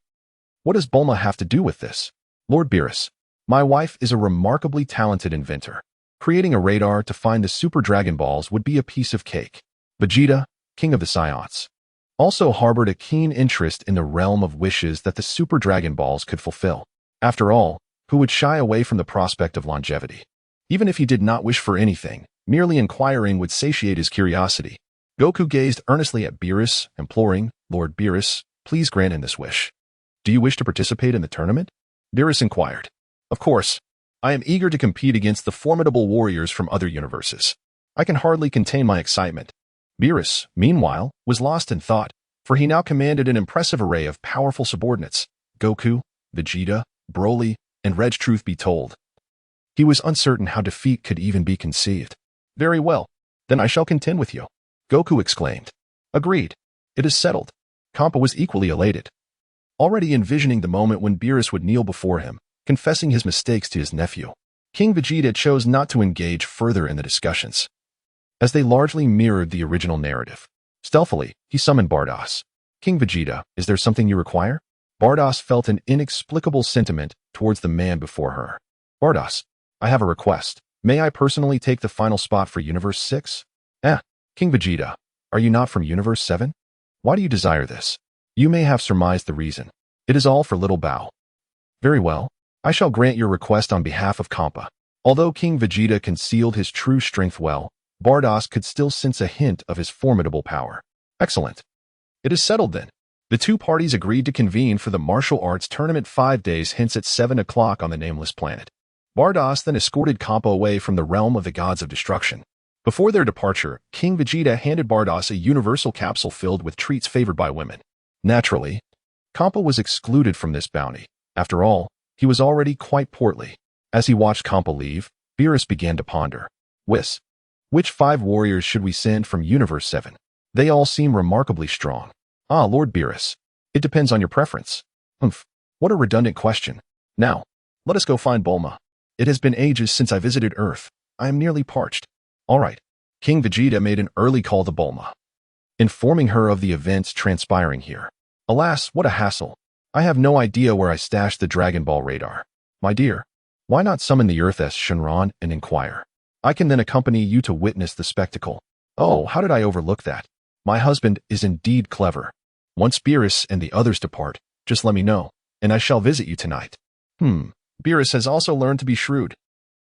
[SPEAKER 1] What does Bulma have to do with this? Lord Beerus, my wife is a remarkably talented inventor. Creating a radar to find the Super Dragon Balls would be a piece of cake. Vegeta, King of the Saiyans, also harbored a keen interest in the realm of wishes that the Super Dragon Balls could fulfill. After all, who would shy away from the prospect of longevity? Even if he did not wish for anything, merely inquiring would satiate his curiosity. Goku gazed earnestly at Beerus, imploring, Lord Beerus, please grant in this wish. Do you wish to participate in the tournament? Beerus inquired. Of course. I am eager to compete against the formidable warriors from other universes. I can hardly contain my excitement. Beerus, meanwhile, was lost in thought, for he now commanded an impressive array of powerful subordinates: Goku, Vegeta, Broly, and Reg. Truth be told, he was uncertain how defeat could even be conceived. Very well, then I shall contend with you, Goku exclaimed. Agreed. It is settled. Kampa was equally elated, already envisioning the moment when Beerus would kneel before him, confessing his mistakes to his nephew. King Vegeta chose not to engage further in the discussions, as they largely mirrored the original narrative. Stealthily, he summoned Bardoss. King Vegeta, is there something you require? Bardoss felt an inexplicable sentiment towards the man before her. Bardoss, I have a request. May I personally take the final spot for Universe 6? King Vegeta, are you not from Universe 7? Why do you desire this? You may have surmised the reason. It is all for Little Bao. Very well. I shall grant your request on behalf of Kampa. Although King Vegeta concealed his true strength well, Bardoss could still sense a hint of his formidable power. Excellent. It is settled then. The two parties agreed to convene for the martial arts tournament 5 days hence at 7 o'clock on the nameless planet. Bardoss then escorted Kampa away from the realm of the gods of destruction. Before their departure, King Vegeta handed Bardoss a universal capsule filled with treats favored by women. Naturally, Kampa was excluded from this bounty. After all, he was already quite portly. As he watched Kampa leave, Beerus began to ponder. Which 5 warriors should we send from Universe 7? They all seem remarkably strong. Lord Beerus. It depends on your preference. What a redundant question. Now, let us go find Bulma. It has been ages since I visited Earth. I am nearly parched. All right. King Vegeta made an early call to Bulma, informing her of the events transpiring here. Alas, what a hassle. I have no idea where I stashed the Dragon Ball radar. My dear, why not summon the Earth Shenron and inquire? I can then accompany you to witness the spectacle. Oh, how did I overlook that? My husband is indeed clever. Once Beerus and the others depart, just let me know, and I shall visit you tonight. Beerus has also learned to be shrewd.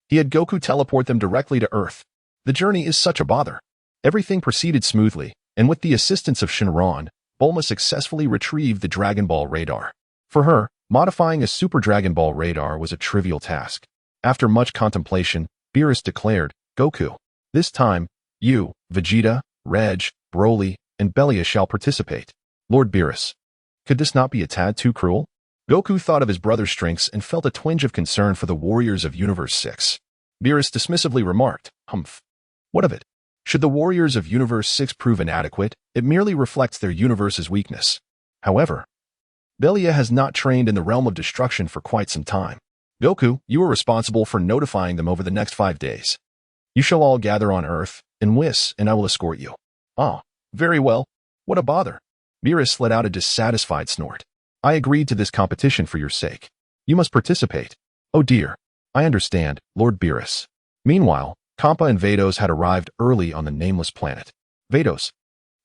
[SPEAKER 1] He had Goku teleport them directly to Earth. The journey is such a bother. Everything proceeded smoothly, and with the assistance of Shenron, Bulma successfully retrieved the Dragon Ball radar. For her, modifying a Super Dragon Ball radar was a trivial task. After much contemplation, Beerus declared, Goku, this time, you, Vegeta, Reg, Broly, and Belia shall participate. Lord Beerus, could this not be a tad too cruel? Goku thought of his brother's strengths and felt a twinge of concern for the warriors of Universe 6. Beerus dismissively remarked, What of it? Should the warriors of Universe 6 prove inadequate, it merely reflects their universe's weakness. However, Belia has not trained in the realm of destruction for quite some time. Goku, you are responsible for notifying them over the next 5 days. You shall all gather on Earth, and I will escort you. Very well. What a bother. Beerus let out a dissatisfied snort. I agreed to this competition for your sake. You must participate. Oh dear. I understand, Lord Beerus. Meanwhile, Kampa and Vados had arrived early on the nameless planet. Vados,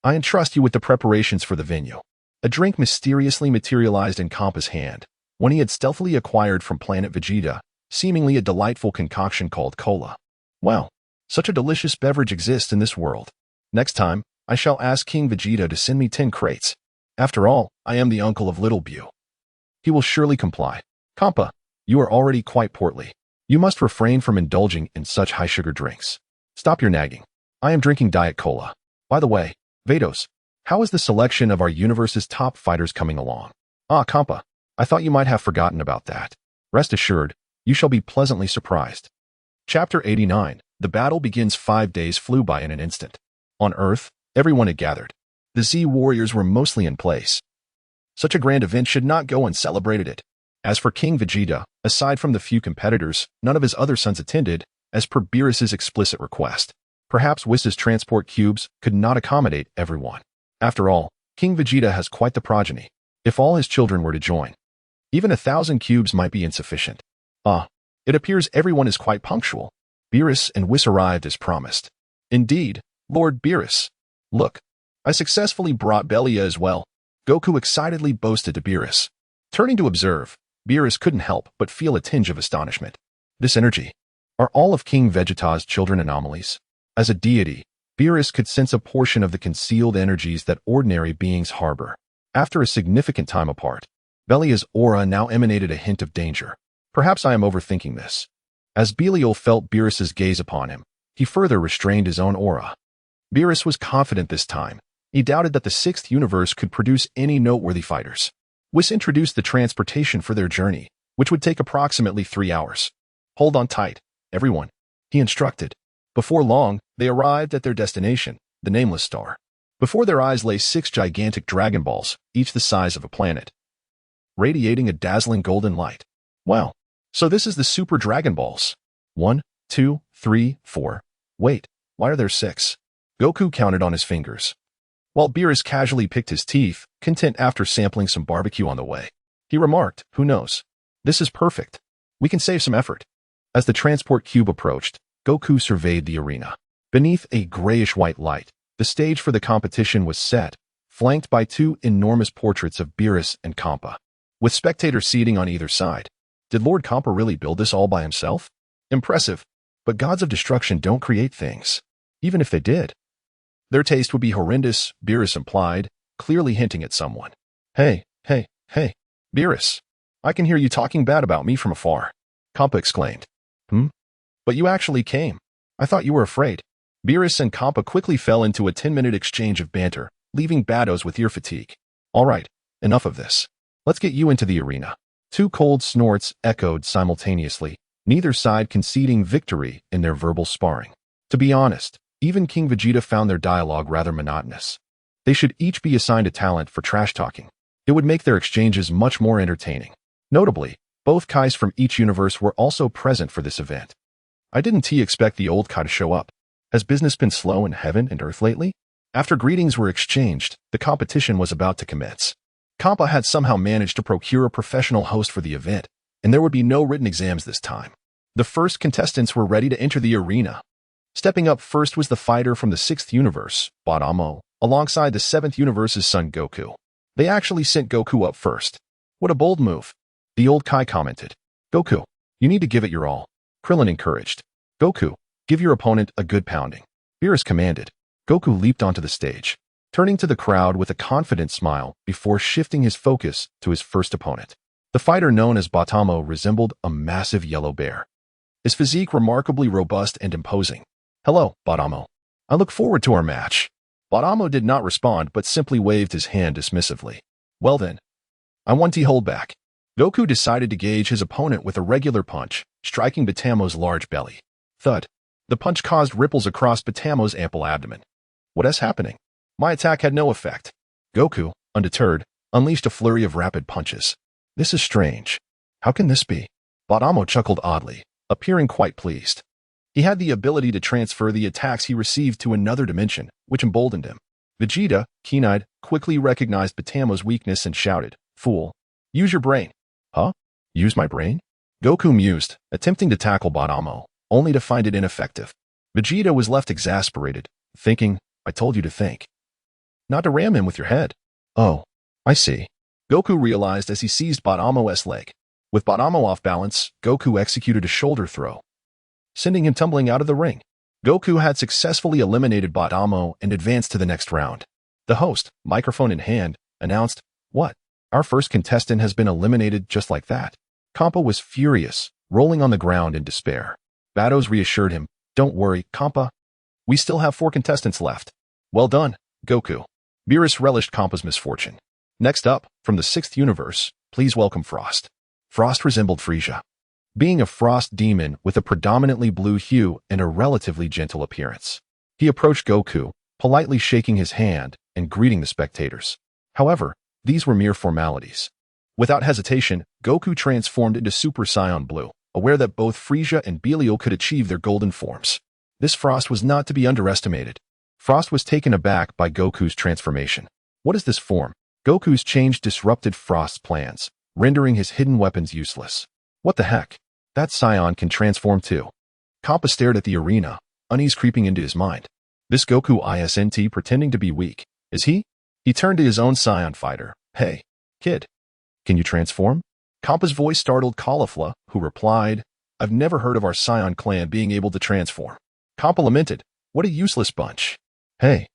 [SPEAKER 1] I entrust you with the preparations for the venue. A drink mysteriously materialized in Kampa's hand, one he had stealthily acquired from planet Vegeta, seemingly a delightful concoction called cola. Wow, such a delicious beverage exists in this world. Next time, I shall ask King Vegeta to send me 10 crates. After all, I am the uncle of Little Bew. He will surely comply. Kampa, you are already quite portly. You must refrain from indulging in such high-sugar drinks. Stop your nagging. I am drinking Diet Cola. By the way, Vados, how is the selection of our universe's top fighters coming along? Kampa, I thought you might have forgotten about that. Rest assured, you shall be pleasantly surprised. Chapter 89. The battle begins. 5 days flew by in an instant. On Earth, everyone had gathered. The Z warriors were mostly in place. Such a grand event should not go uncelebrated it. As for King Vegeta, aside from the few competitors, none of his other sons attended, as per Beerus's explicit request. Perhaps Whis' transport cubes could not accommodate everyone. After all, King Vegeta has quite the progeny. If all his children were to join, even 1,000 cubes might be insufficient. It appears everyone is quite punctual. Beerus and Whis arrived as promised. Indeed, Lord Beerus. Look, I successfully brought Belia as well. Goku excitedly boasted to Beerus. Turning to observe, Beerus couldn't help but feel a tinge of astonishment. This energy. Are all of King Vegeta's children anomalies? As a deity, Beerus could sense a portion of the concealed energies that ordinary beings harbor. After a significant time apart, Belia's aura now emanated a hint of danger. Perhaps I am overthinking this. As Belial felt Beerus's gaze upon him, he further restrained his own aura. Beerus was confident this time. He doubted that the sixth universe could produce any noteworthy fighters. Whis introduced the transportation for their journey, which would take approximately 3 hours. Hold on tight, everyone, he instructed. Before long, they arrived at their destination, the Nameless Star. Before their eyes lay 6 gigantic Dragon Balls, each the size of a planet, radiating a dazzling golden light. Wow, so this is the Super Dragon Balls. 1, 2, 3, 4. Wait, why are there 6? Goku counted on his fingers, while Beerus casually picked his teeth, content after sampling some barbecue on the way. He remarked, who knows? This is perfect. We can save some effort. As the transport cube approached, Goku surveyed the arena. Beneath a grayish-white light, the stage for the competition was set, flanked by 2 enormous portraits of Beerus and Kampa, with spectators seating on either side. Did Lord Kampa really build this all by himself? Impressive. But gods of destruction don't create things. Even if they did, their taste would be horrendous, Beerus implied, clearly hinting at someone. Hey, Beerus. I can hear you talking bad about me from afar, Kampa exclaimed. But you actually came. I thought you were afraid. Beerus and Kampa quickly fell into a 10-minute exchange of banter, leaving Bados with ear fatigue. All right, enough of this. Let's get you into the arena. 2 cold snorts echoed simultaneously, neither side conceding victory in their verbal sparring. To be honest, even King Vegeta found their dialogue rather monotonous. They should each be assigned a talent for trash-talking. It would make their exchanges much more entertaining. Notably, both Kais from each universe were also present for this event. I didn't expect the old Kai to show up. Has business been slow in heaven and earth lately? After greetings were exchanged, the competition was about to commence. Kampa had somehow managed to procure a professional host for the event, and there would be no written exams this time. The first contestants were ready to enter the arena. Stepping up first was the fighter from the 6th universe, Badamo, alongside the 7th universe's son Goku. They actually sent Goku up first. What a bold move. The old Kai commented. Goku, you need to give it your all. Krillin encouraged. Goku, give your opponent a good pounding. Beerus commanded. Goku leaped onto the stage, turning to the crowd with a confident smile before shifting his focus to his first opponent. The fighter known as Batamo resembled a massive yellow bear, his physique remarkably robust and imposing. Hello, Batamo. I look forward to our match. Batamo did not respond but simply waved his hand dismissively. Well then, I want to hold back. Goku decided to gauge his opponent with a regular punch, striking Batamo's large belly. Thud. The punch caused ripples across Batamo's ample abdomen. What is happening? My attack had no effect. Goku, undeterred, unleashed a flurry of rapid punches. This is strange. How can this be? Batamo chuckled oddly, appearing quite pleased. He had the ability to transfer the attacks he received to another dimension, which emboldened him. Vegeta, keen-eyed, quickly recognized Batamo's weakness and shouted, Fool, use your brain. Huh? Use my brain? Goku mused, attempting to tackle Batamo, only to find it ineffective. Vegeta was left exasperated, thinking, I told you to think. Not to ram him with your head. Oh, I see. Goku realized as he seized Batamo's leg. With Batamo off balance, Goku executed a shoulder throw, sending him tumbling out of the ring. Goku had successfully eliminated Batamo and advanced to the next round. The host, microphone in hand, announced, What? Our first contestant has been eliminated just like that. Kampa was furious, rolling on the ground in despair. Bados reassured him, Don't worry, Kampa. We still have 4 contestants left. Well done, Goku. Beerus relished Kampa's misfortune. Next up, from the 6th universe, please welcome Frost. Frost resembled Frieza, being a frost demon with a predominantly blue hue and a relatively gentle appearance. He approached Goku, politely shaking his hand and greeting the spectators. However, these were mere formalities. Without hesitation, Goku transformed into Super Saiyan Blue, aware that both Frieza and Belial could achieve their golden forms. This Frost was not to be underestimated. Frost was taken aback by Goku's transformation. What is this form? Goku's change disrupted Frost's plans, rendering his hidden weapons useless. What the heck? That Saiyan can transform too. Kampa stared at the arena, unease creeping into his mind. This Goku isn't pretending to be weak, is he? He turned to his own Saiyan fighter. Hey, kid, can you transform? Kampa's voice startled Caulifla, who replied, I've never heard of our Saiyan clan being able to transform. Kampa lamented, What a useless bunch. Hey,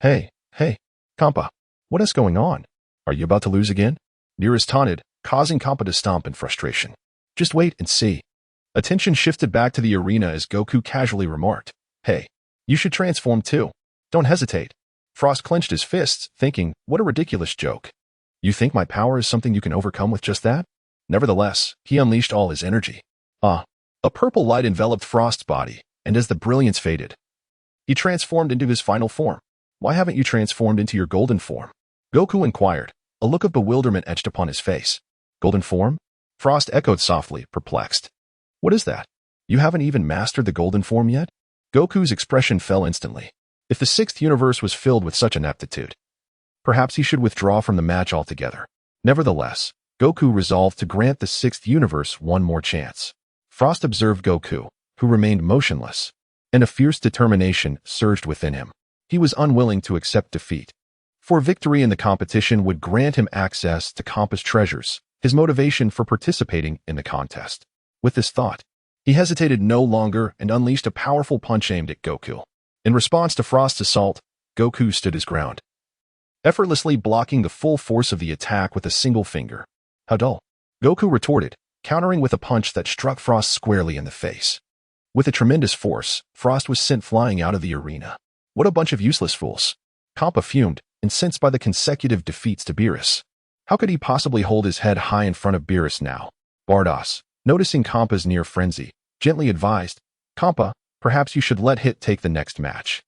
[SPEAKER 1] Kampa, what is going on? Are you about to lose again? Beerus taunted, causing Kampa to stomp in frustration. Just wait and see. Attention shifted back to the arena as Goku casually remarked, "Hey, you should transform too. Don't hesitate." Frost clenched his fists, thinking, what a ridiculous joke. You think my power is something you can overcome with just that? Nevertheless, he unleashed all his energy. A purple light enveloped Frost's body, and as the brilliance faded, he transformed into his final form. Why haven't you transformed into your golden form? Goku inquired, a look of bewilderment etched upon his face. Golden form? Frost echoed softly, perplexed. What is that? You haven't even mastered the golden form yet? Goku's expression fell instantly. If the sixth universe was filled with such ineptitude, perhaps he should withdraw from the match altogether. Nevertheless, Goku resolved to grant the sixth universe one more chance. Frost observed Goku, who remained motionless, and a fierce determination surged within him. He was unwilling to accept defeat, for victory in the competition would grant him access to Kampa's treasures, his motivation for participating in the contest. With this thought, he hesitated no longer and unleashed a powerful punch aimed at Goku. In response to Frost's assault, Goku stood his ground, effortlessly blocking the full force of the attack with a single finger. How dull. Goku retorted, countering with a punch that struck Frost squarely in the face. With a tremendous force, Frost was sent flying out of the arena. What a bunch of useless fools. Kampa fumed, incensed by the consecutive defeats to Beerus. How could he possibly hold his head high in front of Beerus now? Bardos, noticing Kampa's near frenzy, gently advised, Kampa, perhaps you should let Hit take the next match.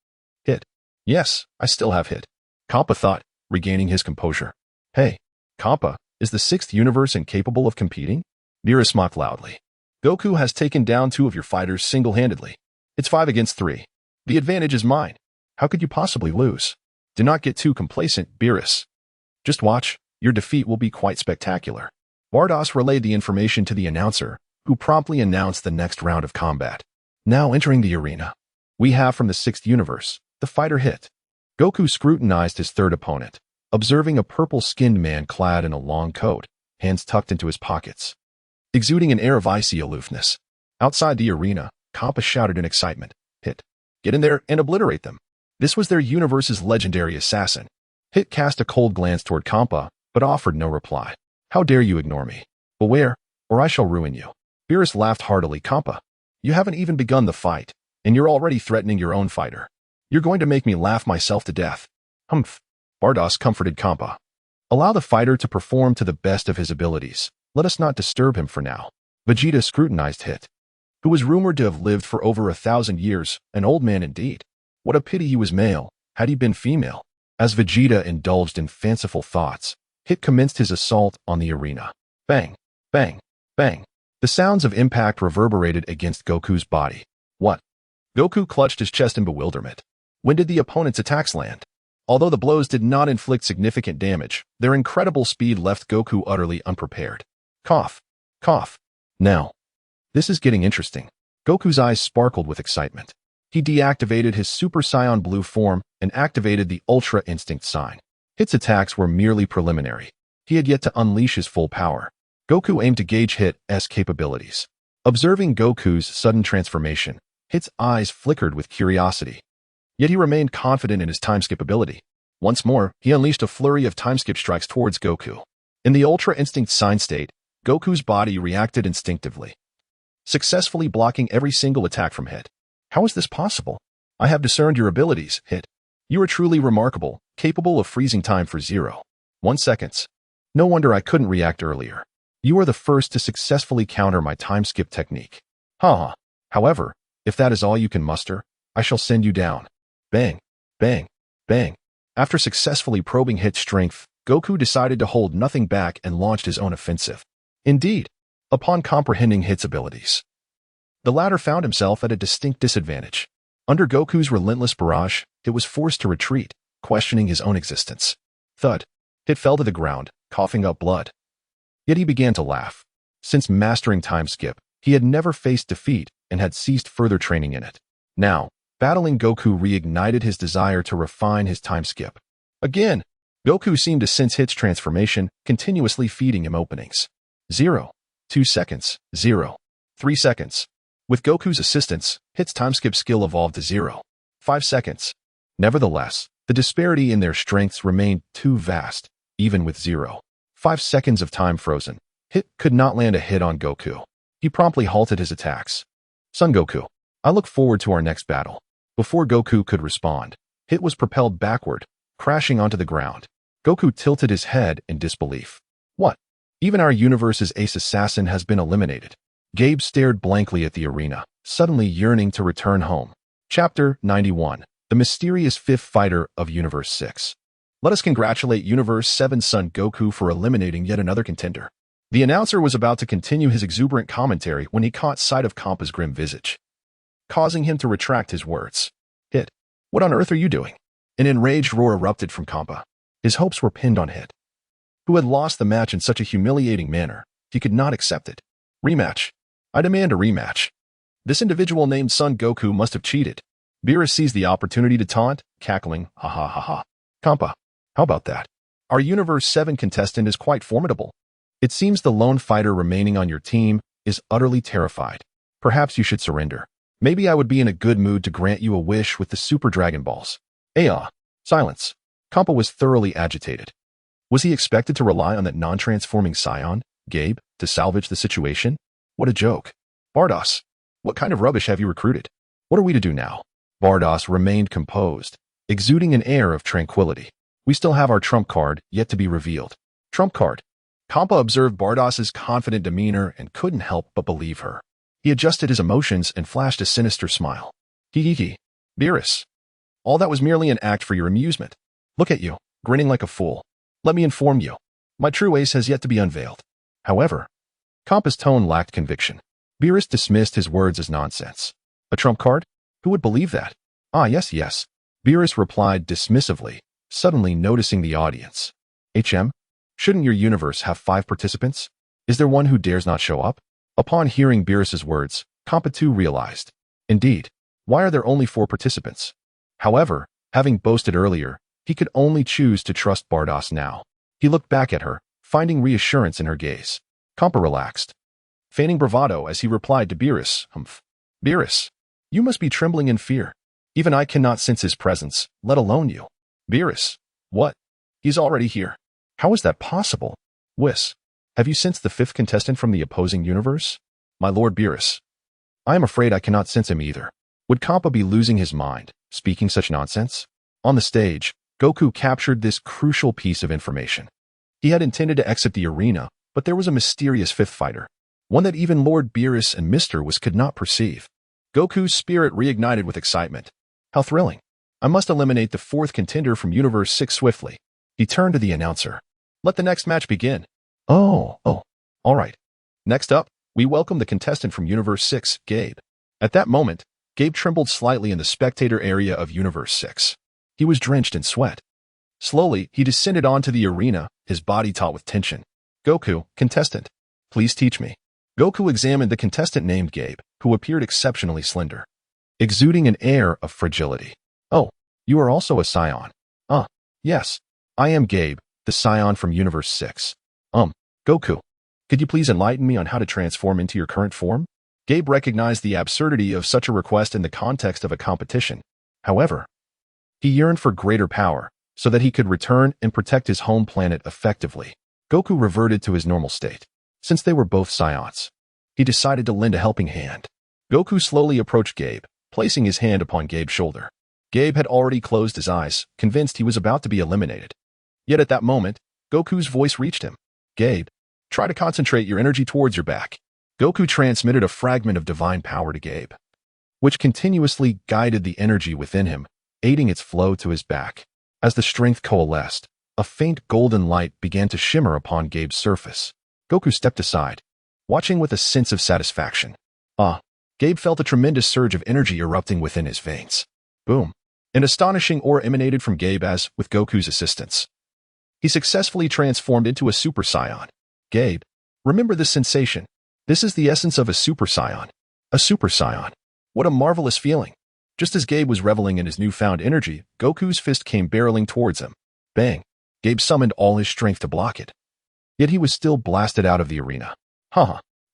[SPEAKER 1] Hit? Yes, I still have Hit. Kampa thought, regaining his composure. Hey, Kampa, is the sixth universe incapable of competing? Beerus mocked loudly. Goku has taken down 2 of your fighters single-handedly. It's 5 against 3. The advantage is mine. How could you possibly lose? Do not get too complacent, Beerus. Just watch, your defeat will be quite spectacular. Bardos relayed the information to the announcer, who promptly announced the next round of combat. Now entering the arena, we have from the sixth universe, the fighter Hit. Goku scrutinized his third opponent, observing a purple-skinned man clad in a long coat, hands tucked into his pockets, exuding an air of icy aloofness. Outside the arena, Kampa shouted in excitement, Hit, get in there and obliterate them. This was their universe's legendary assassin. Hit cast a cold glance toward Kampa, but offered no reply. How dare you ignore me? Beware, or I shall ruin you. Beerus laughed heartily. Kampa, you haven't even begun the fight, and you're already threatening your own fighter. You're going to make me laugh myself to death. Humph. Bardos comforted Kampa. Allow the fighter to perform to the best of his abilities. Let us not disturb him for now. Vegeta scrutinized Hit, who was rumored to have lived for over 1,000 years, an old man indeed. What a pity he was male, had he been female. As Vegeta indulged in fanciful thoughts, Hit commenced his assault on the arena. Bang, bang, bang. The sounds of impact reverberated against Goku's body. What? Goku clutched his chest in bewilderment. When did the opponent's attacks land? Although the blows did not inflict significant damage, their incredible speed left Goku utterly unprepared. Cough. Cough. Now, this is getting interesting. Goku's eyes sparkled with excitement. He deactivated his Super Saiyan Blue form and activated the Ultra Instinct sign. Hit's attacks were merely preliminary. He had yet to unleash his full power. Goku aimed to gauge Hit's capabilities. Observing Goku's sudden transformation, Hit's eyes flickered with curiosity. Yet he remained confident in his time-skip ability. Once more, he unleashed a flurry of time-skip strikes towards Goku. In the Ultra Instinct sign state, Goku's body reacted instinctively, successfully blocking every single attack from Hit. How is this possible? I have discerned your abilities, Hit. You are truly remarkable, capable of freezing time for 0.1 seconds. No wonder I couldn't react earlier. You are the first to successfully counter my time-skip technique. Haha. However, if that is all you can muster, I shall send you down. Bang, bang, bang. After successfully probing Hit's strength, Goku decided to hold nothing back and launched his own offensive. Indeed, upon comprehending Hit's abilities, the latter found himself at a distinct disadvantage. Under Goku's relentless barrage, Hit was forced to retreat, questioning his own existence. Thud. Hit fell to the ground, coughing up blood. Yet he began to laugh. Since mastering time skip, he had never faced defeat and had ceased further training in it. Now, battling Goku reignited his desire to refine his time skip. Again, Goku seemed to sense Hit's transformation, continuously feeding him openings. 0.2 seconds, 0.3 seconds. With Goku's assistance, Hit's timeskip skill evolved to 0.5 seconds. Nevertheless, the disparity in their strengths remained too vast. Even with 0.5 seconds of time frozen, Hit could not land a hit on Goku. He promptly halted his attacks. Son Goku, I look forward to our next battle. Before Goku could respond, Hit was propelled backward, crashing onto the ground. Goku tilted his head in disbelief. What? Even our universe's ace assassin has been eliminated. Gabe stared blankly at the arena, suddenly yearning to return home. Chapter 91. The Mysterious Fifth Fighter of Universe 6. Let us congratulate Universe 7's son Goku for eliminating yet another contender. The announcer was about to continue his exuberant commentary when he caught sight of Kampa's grim visage, causing him to retract his words. Hit, what on earth are you doing? An enraged roar erupted from Kampa. His hopes were pinned on Hit, who had lost the match in such a humiliating manner. He could not accept it. Rematch. I demand a rematch. This individual named Son Goku must have cheated. Beerus seized the opportunity to taunt, cackling, ha ha ha ha. Kampa, how about that? Our Universe 7 contestant is quite formidable. It seems the lone fighter remaining on your team is utterly terrified. Perhaps you should surrender. Maybe I would be in a good mood to grant you a wish with the Super Dragon Balls. Silence. Kampa was thoroughly agitated. Was he expected to rely on that non-transforming scion, Gabe, to salvage the situation? What a joke. Bardos, what kind of rubbish have you recruited? What are we to do now? Bardos remained composed, exuding an air of tranquility. We still have our trump card yet to be revealed. Trump card. Kampa observed Bardos's confident demeanor and couldn't help but believe her. He adjusted his emotions and flashed a sinister smile. Hee. Beerus. All that was merely an act for your amusement. Look at you, grinning like a fool. Let me inform you. My true ace has yet to be unveiled. However, Kampa's tone lacked conviction. Beerus dismissed his words as nonsense. A trump card? Who would believe that? Yes. Beerus replied dismissively, suddenly noticing the audience. Shouldn't your universe have 5 participants? Is there one who dares not show up? Upon hearing Beerus's words, Kampa too realized. Indeed, why are there only 4 participants? However, having boasted earlier, he could only choose to trust Bardos now. He looked back at her, finding reassurance in her gaze. Kampa relaxed, feigning bravado as he replied to Beerus, Beerus, you must be trembling in fear. Even I cannot sense his presence, let alone you. Beerus, what? He's already here. How is that possible? Whis, have you sensed the 5th contestant from the opposing universe? My lord Beerus, I am afraid I cannot sense him either. Would Kampa be losing his mind, speaking such nonsense? On the stage, Goku captured this crucial piece of information. He had intended to exit the arena, but there was a mysterious 5th fighter, one that even Lord Beerus and Mr. Whis could not perceive. Goku's spirit reignited with excitement. How thrilling. I must eliminate the 4th contender from Universe 6 swiftly. He turned to the announcer. Let the next match begin. Oh, all right. Next up, we welcome the contestant from Universe 6, Gabe. At that moment, Gabe trembled slightly in the spectator area of Universe 6. He was drenched in sweat. Slowly, he descended onto the arena, his body taut with tension. Goku, contestant, please teach me. Goku examined the contestant named Gabe, who appeared exceptionally slender, exuding an air of fragility. Oh, you are also a scion. Yes, I am Gabe, the scion from Universe 6. Goku, could you please enlighten me on how to transform into your current form? Gabe recognized the absurdity of such a request in the context of a competition. However, he yearned for greater power, so that he could return and protect his home planet effectively. Goku reverted to his normal state. Since they were both scions, he decided to lend a helping hand. Goku slowly approached Gabe, placing his hand upon Gabe's shoulder. Gabe had already closed his eyes, convinced he was about to be eliminated. Yet at that moment, Goku's voice reached him. Gabe, try to concentrate your energy towards your back. Goku transmitted a fragment of divine power to Gabe, which continuously guided the energy within him, aiding its flow to his back. As the strength coalesced, a faint golden light began to shimmer upon Gabe's surface. Goku stepped aside, watching with a sense of satisfaction. Gabe felt a tremendous surge of energy erupting within his veins. Boom. An astonishing aura emanated from Gabe as, with Goku's assistance, he successfully transformed into a Super Saiyan. Gabe, remember this sensation. This is the essence of a Super Saiyan. A Super Saiyan. What a marvelous feeling. Just as Gabe was reveling in his newfound energy, Goku's fist came barreling towards him. Bang. Gabe summoned all his strength to block it. Yet he was still blasted out of the arena.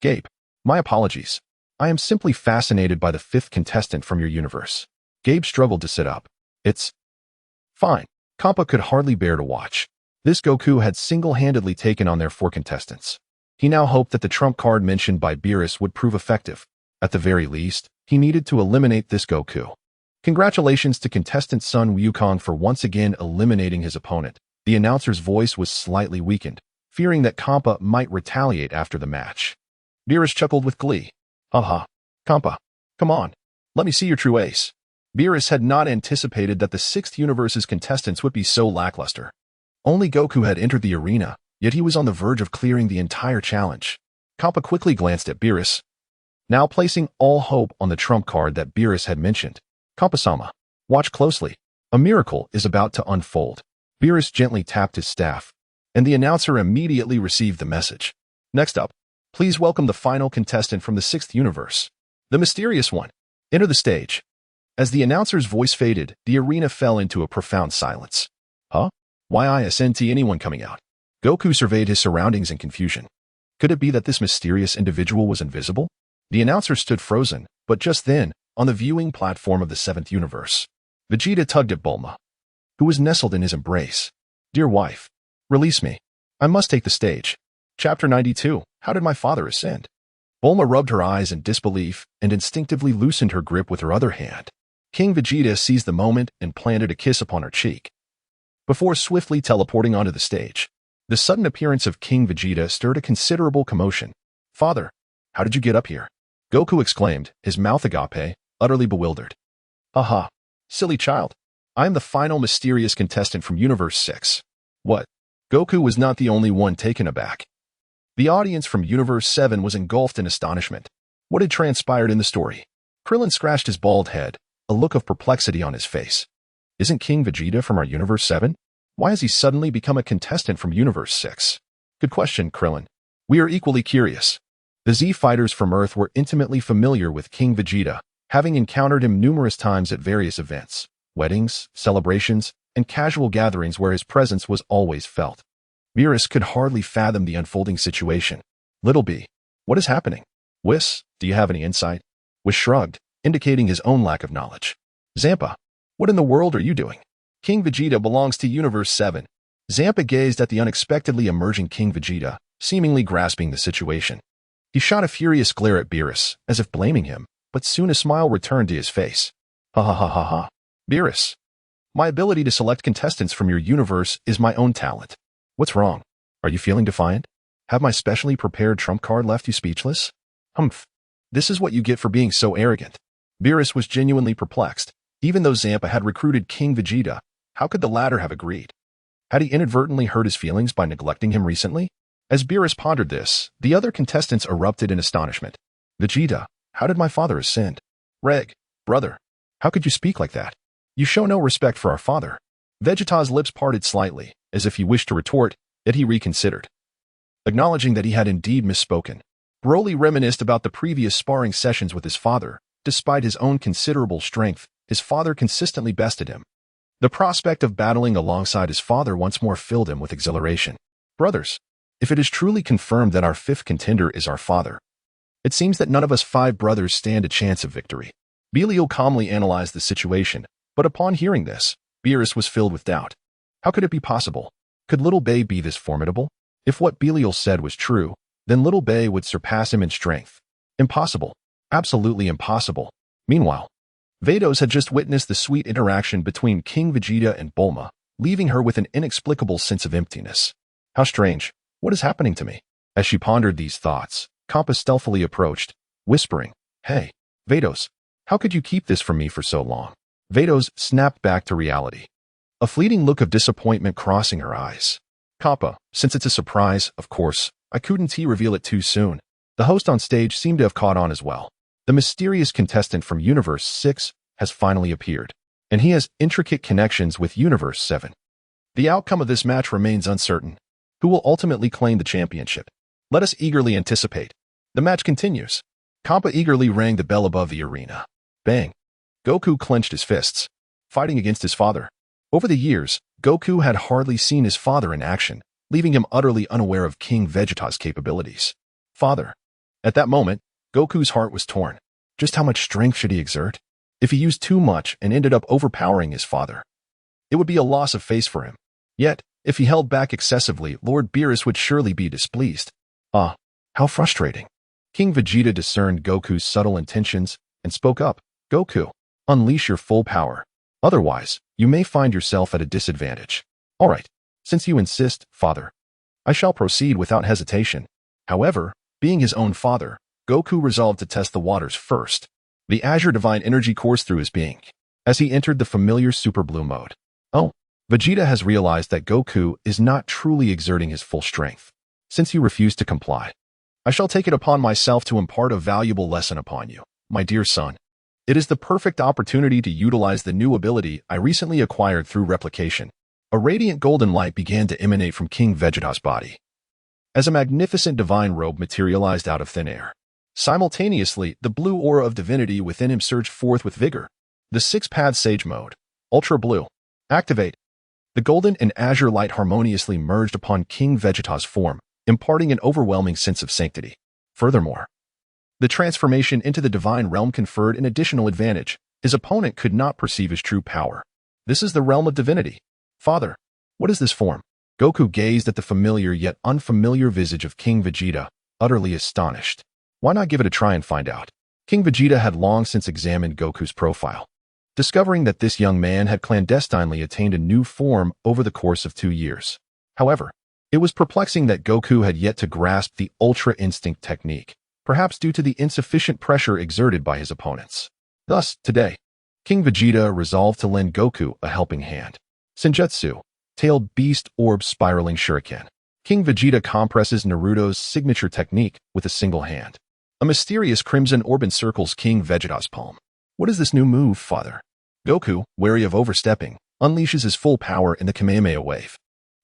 [SPEAKER 1] Gabe, my apologies. I am simply fascinated by the 5th contestant from your universe. Gabe struggled to sit up. It's fine. Kampa could hardly bear to watch. This Goku had single-handedly taken on their 4 contestants. He now hoped that the trump card mentioned by Beerus would prove effective. At the very least, he needed to eliminate this Goku. Congratulations to contestant Sun Wukong for once again eliminating his opponent. The announcer's voice was slightly weakened, fearing that Kampa might retaliate after the match. Beerus chuckled with glee. Haha, Kampa, come on, let me see your true ace. Beerus had not anticipated that the 6th universe's contestants would be so lackluster. Only Goku had entered the arena, yet he was on the verge of clearing the entire challenge. Kampa quickly glanced at Beerus, now placing all hope on the trump card that Beerus had mentioned. Kampa-sama, watch closely. A miracle is about to unfold. Beerus gently tapped his staff, and the announcer immediately received the message. Next up, please welcome the final contestant from the 6th universe, the mysterious one. Enter the stage. As the announcer's voice faded, the arena fell into a profound silence. Huh? Why isn't anyone coming out? Goku surveyed his surroundings in confusion. Could it be that this mysterious individual was invisible? The announcer stood frozen, but just then, on the viewing platform of the 7th universe, Vegeta tugged at Bulma, who was nestled in his embrace. Dear wife, release me. I must take the stage. Chapter 92, How Did My Father Ascend? Bulma rubbed her eyes in disbelief and instinctively loosened her grip with her other hand. King Vegeta seized the moment and planted a kiss upon her cheek, before swiftly teleporting onto the stage. The sudden appearance of King Vegeta stirred a considerable commotion. Father, how did you get up here? Goku exclaimed, his mouth agape, utterly bewildered. Aha, silly child. I am the final mysterious contestant from Universe 6. What? Goku was not the only one taken aback. The audience from Universe 7 was engulfed in astonishment. What had transpired in the story? Krillin scratched his bald head, a look of perplexity on his face. Isn't King Vegeta from our Universe 7? Why has he suddenly become a contestant from Universe 6? Good question, Krillin. We are equally curious. The Z fighters from Earth were intimately familiar with King Vegeta, having encountered him numerous times at various events, weddings, celebrations, and casual gatherings where his presence was always felt. Beerus could hardly fathom the unfolding situation. Little B, what is happening? Whis, do you have any insight? Whis shrugged, indicating his own lack of knowledge. Zampa, what in the world are you doing? King Vegeta belongs to Universe 7. Zampa gazed at the unexpectedly emerging King Vegeta, seemingly grasping the situation. He shot a furious glare at Beerus, as if blaming him, but soon a smile returned to his face. Ha ha ha ha ha. Beerus, my ability to select contestants from your universe is my own talent. What's wrong? Are you feeling defiant? Have my specially prepared trump card left you speechless? Humph. This is what you get for being so arrogant. Beerus was genuinely perplexed. Even though Zampa had recruited King Vegeta, how could the latter have agreed? Had he inadvertently hurt his feelings by neglecting him recently? As Beerus pondered this, the other contestants erupted in astonishment. Vegeta, how did my father ascend? Reg, brother, how could you speak like that? You show no respect for our father. Vegeta's lips parted slightly, as if he wished to retort, yet he reconsidered. Acknowledging that he had indeed misspoken, Broly reminisced about the previous sparring sessions with his father. Despite his own considerable strength, his father consistently bested him. The prospect of battling alongside his father once more filled him with exhilaration. Brothers, if it is truly confirmed that our 5th contender is our father, it seems that none of us 5 brothers stand a chance of victory. Belial calmly analyzed the situation, but upon hearing this, Beerus was filled with doubt. How could it be possible? Could Little Bay be this formidable? If what Belial said was true, then Little Bay would surpass him in strength. Impossible. Absolutely impossible. Meanwhile, Vados had just witnessed the sweet interaction between King Vegeta and Bulma, leaving her with an inexplicable sense of emptiness. How strange. What is happening to me? As she pondered these thoughts, Kampa stealthily approached, whispering, Hey, Vados, how could you keep this from me for so long? Vados snapped back to reality, a fleeting look of disappointment crossing her eyes. Kampa, since it's a surprise, of course, I couldn't reveal it too soon. The host on stage seemed to have caught on as well. The mysterious contestant from Universe 6 has finally appeared, and he has intricate connections with Universe 7. The outcome of this match remains uncertain. Who will ultimately claim the championship? Let us eagerly anticipate. The match continues. Kampa eagerly rang the bell above the arena. Bang! Goku clenched his fists, fighting against his father. Over the years, Goku had hardly seen his father in action, leaving him utterly unaware of King Vegeta's capabilities. Father. At that moment, Goku's heart was torn. Just how much strength should he exert? If he used too much and ended up overpowering his father, it would be a loss of face for him. Yet, if he held back excessively, Lord Beerus would surely be displeased. Ah, How frustrating. King Vegeta discerned Goku's subtle intentions and spoke up. Goku, unleash your full power. Otherwise, you may find yourself at a disadvantage. All right, since you insist, father, I shall proceed without hesitation. However, being his own father, Goku resolved to test the waters first. The Azure Divine Energy coursed through his being as he entered the familiar Super Blue mode. Oh, Vegeta has realized that Goku is not truly exerting his full strength. Since you refuse to comply, I shall take it upon myself to impart a valuable lesson upon you, my dear son. It is the perfect opportunity to utilize the new ability I recently acquired through replication. A radiant golden light began to emanate from King Vegeta's body, as a magnificent divine robe materialized out of thin air. Simultaneously, the blue aura of divinity within him surged forth with vigor. The six-path Sage Mode, Ultra Blue, activate. The golden and azure light harmoniously merged upon King Vegeta's form, imparting an overwhelming sense of sanctity. Furthermore, the transformation into the divine realm conferred an additional advantage. His opponent could not perceive his true power. This is the realm of divinity. Father, what is this form? Goku gazed at the familiar yet unfamiliar visage of King Vegeta, utterly astonished. Why not give it a try and find out? King Vegeta had long since examined Goku's profile, discovering that this young man had clandestinely attained a new form over the course of 2 years. However, it was perplexing that Goku had yet to grasp the Ultra Instinct technique, perhaps due to the insufficient pressure exerted by his opponents. Thus, today, King Vegeta resolved to lend Goku a helping hand. Senjutsu, Tailed Beast Orb Spiraling Shuriken. King Vegeta compresses Naruto's signature technique with a single hand. A mysterious crimson orb encircles King Vegeta's palm. What is this new move, father? Goku, wary of overstepping, unleashes his full power in the Kamehameha wave.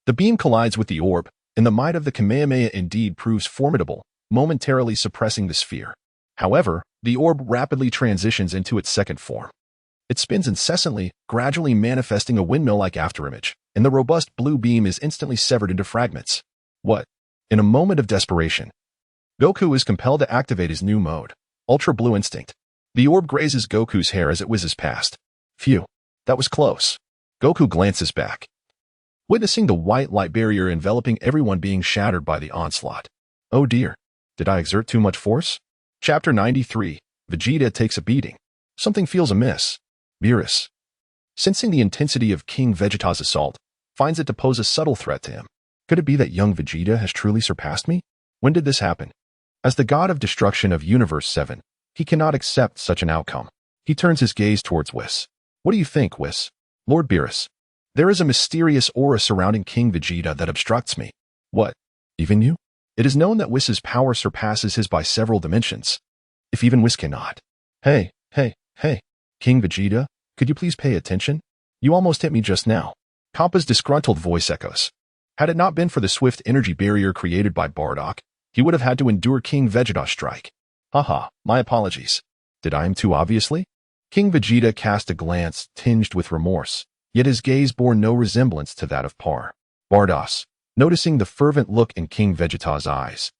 [SPEAKER 1] The beam collides with the orb, and the might of the Kamehameha indeed proves formidable, momentarily suppressing the sphere. However, the orb rapidly transitions into its second form. It spins incessantly, gradually manifesting a windmill-like afterimage, and the robust blue beam is instantly severed into fragments. What? In a moment of desperation, Goku is compelled to activate his new mode, Ultra Blue Instinct. The orb grazes Goku's hair as it whizzes past. Phew, that was close. Goku glances back, witnessing the white light barrier enveloping everyone being shattered by the onslaught. Oh dear, did I exert too much force? Chapter 93, Vegeta takes a beating. Something feels amiss. Beerus, sensing the intensity of King Vegeta's assault, finds it to pose a subtle threat to him. Could it be that young Vegeta has truly surpassed me? When did this happen? As the god of destruction of Universe 7, he cannot accept such an outcome. He turns his gaze towards Whis. What do you think, Whis? Lord Beerus, there is a mysterious aura surrounding King Vegeta that obstructs me. What? Even you? It is known that Whis's power surpasses his by several dimensions. If even Whis cannot. Hey, King Vegeta, could you please pay attention? You almost hit me just now. Kappa's disgruntled voice echoes. Had it not been for the swift energy barrier created by Bardock, he would have had to endure King Vegeta's strike. Haha, my apologies. Did I aim too obviously? King Vegeta cast a glance tinged with remorse, yet his gaze bore no resemblance to that of Bardoss, noticing the fervent look in King Vegeta's eyes,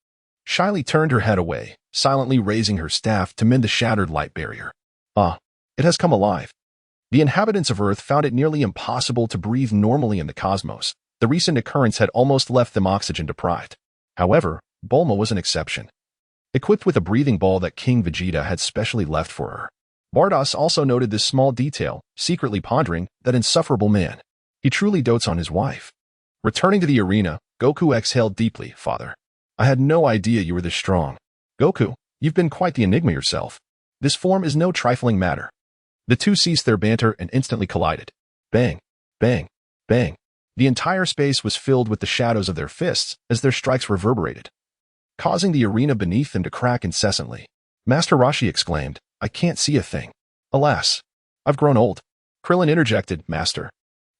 [SPEAKER 1] shyly turned her head away, silently raising her staff to mend the shattered light barrier. It has come alive. The inhabitants of Earth found it nearly impossible to breathe normally in the cosmos. The recent occurrence had almost left them oxygen deprived. However, Bulma was an exception, equipped with a breathing ball that King Vegeta had specially left for her. Bardoss also noted this small detail, secretly pondering that insufferable man. He truly dotes on his wife. Returning to the arena, Goku exhaled deeply. Father, I had no idea you were this strong. Goku, you've been quite the enigma yourself. This form is no trifling matter. The two ceased their banter and instantly collided. Bang, bang, bang. The entire space was filled with the shadows of their fists as their strikes reverberated, causing the arena beneath them to crack incessantly. Master Roshi exclaimed, I can't see a thing. Alas, I've grown old. Krillin interjected, Master,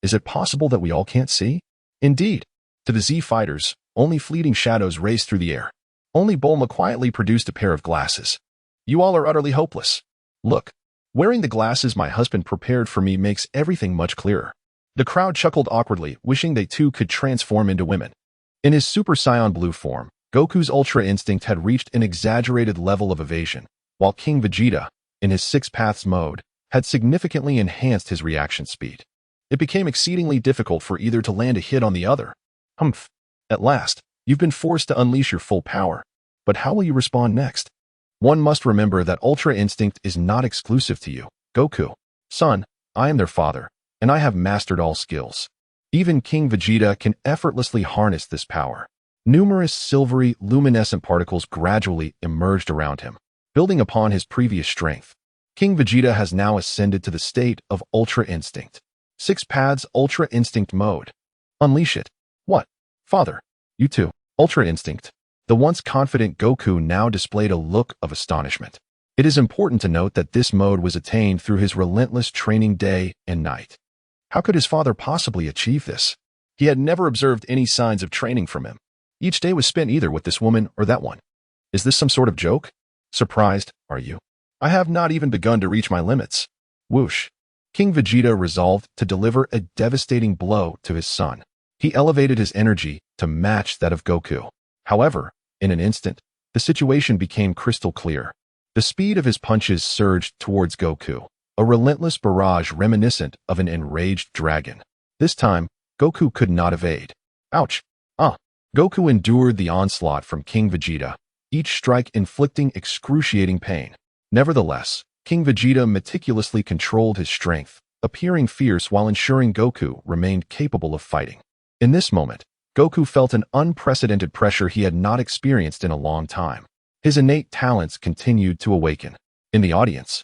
[SPEAKER 1] is it possible that we all can't see? Indeed. To the Z fighters, only fleeting shadows raced through the air. Only Bulma quietly produced a pair of glasses. You all are utterly hopeless. Look, wearing the glasses my husband prepared for me makes everything much clearer. The crowd chuckled awkwardly, wishing they too could transform into women. In his Super Saiyan Blue form, Goku's Ultra Instinct had reached an exaggerated level of evasion, while King Vegeta, in his Six Paths mode, had significantly enhanced his reaction speed. It became exceedingly difficult for either to land a hit on the other. Humph. At last, you've been forced to unleash your full power. But how will you respond next? One must remember that Ultra Instinct is not exclusive to you, Goku. Son, I am their father, and I have mastered all skills. Even King Vegeta can effortlessly harness this power. Numerous silvery, luminescent particles gradually emerged around him, building upon his previous strength. King Vegeta has now ascended to the state of Ultra Instinct. 6 paths Ultra Instinct mode. Unleash it. What? Father, you too, Ultra Instinct. The once confident Goku now displayed a look of astonishment. It is important to note that this mode was attained through his relentless training day and night. How could his father possibly achieve this? He had never observed any signs of training from him. Each day was spent either with this woman or that one. Is this some sort of joke? Surprised, are you? I have not even begun to reach my limits. Whoosh. King Vegeta resolved to deliver a devastating blow to his son. He elevated his energy to match that of Goku. However, in an instant, the situation became crystal clear. The speed of his punches surged towards Goku, a relentless barrage reminiscent of an enraged dragon. This time, Goku could not evade. Ouch! Goku endured the onslaught from King Vegeta, each strike inflicting excruciating pain. Nevertheless, King Vegeta meticulously controlled his strength, appearing fierce while ensuring Goku remained capable of fighting. In this moment, Goku felt an unprecedented pressure he had not experienced in a long time. His innate talents continued to awaken. In the audience,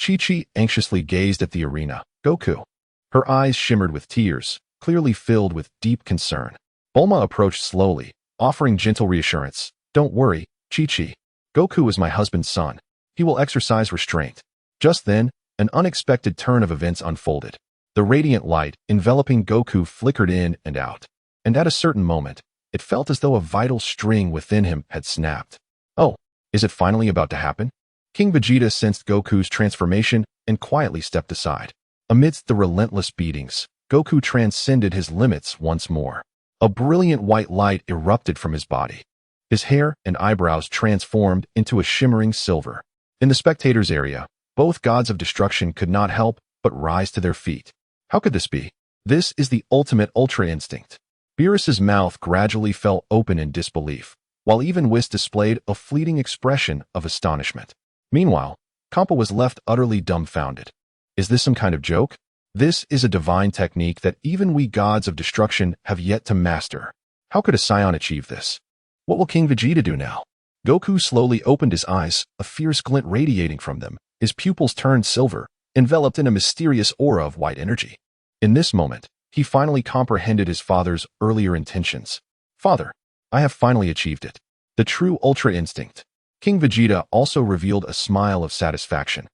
[SPEAKER 1] Chi-Chi anxiously gazed at the arena. Goku. Her eyes shimmered with tears, clearly filled with deep concern. Bulma approached slowly, offering gentle reassurance. Don't worry, Chi-Chi. Goku is my husband's son. He will exercise restraint. Just then, an unexpected turn of events unfolded. The radiant light enveloping Goku flickered in and out. And at a certain moment, it felt as though a vital string within him had snapped. Oh, is it finally about to happen? King Vegeta sensed Goku's transformation and quietly stepped aside. Amidst the relentless beatings, Goku transcended his limits once more. A brilliant white light erupted from his body. His hair and eyebrows transformed into a shimmering silver. In the spectators' area, both gods of destruction could not help but rise to their feet. How could this be? This is the ultimate Ultra Instinct. Beerus's mouth gradually fell open in disbelief, while even Whis displayed a fleeting expression of astonishment. Meanwhile, Kampa was left utterly dumbfounded. Is this some kind of joke? This is a divine technique that even we gods of destruction have yet to master. How could a scion achieve this? What will King Vegeta do now? Goku slowly opened his eyes, a fierce glint radiating from them. His pupils turned silver, enveloped in a mysterious aura of white energy. In this moment, he finally comprehended his father's earlier intentions. Father, I have finally achieved it. The true Ultra Instinct. King Vegeta also revealed a smile of satisfaction.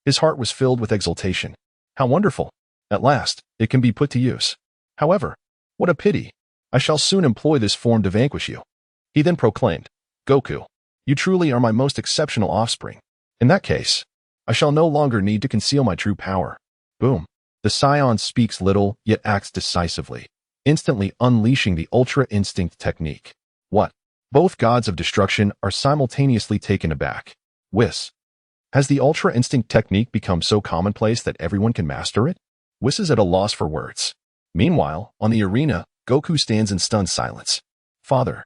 [SPEAKER 1] His heart was filled with exultation. How wonderful! At last, it can be put to use. However, what a pity. I shall soon employ this form to vanquish you. He then proclaimed, Goku, you truly are my most exceptional offspring. In that case, I shall no longer need to conceal my true power. Boom. The scion speaks little, yet acts decisively, instantly unleashing the Ultra Instinct technique. What? Both gods of destruction are simultaneously taken aback. Whis. Has the Ultra Instinct technique become so commonplace that everyone can master it? Whis is at a loss for words. Meanwhile, on the arena, Goku stands in stunned silence. Father.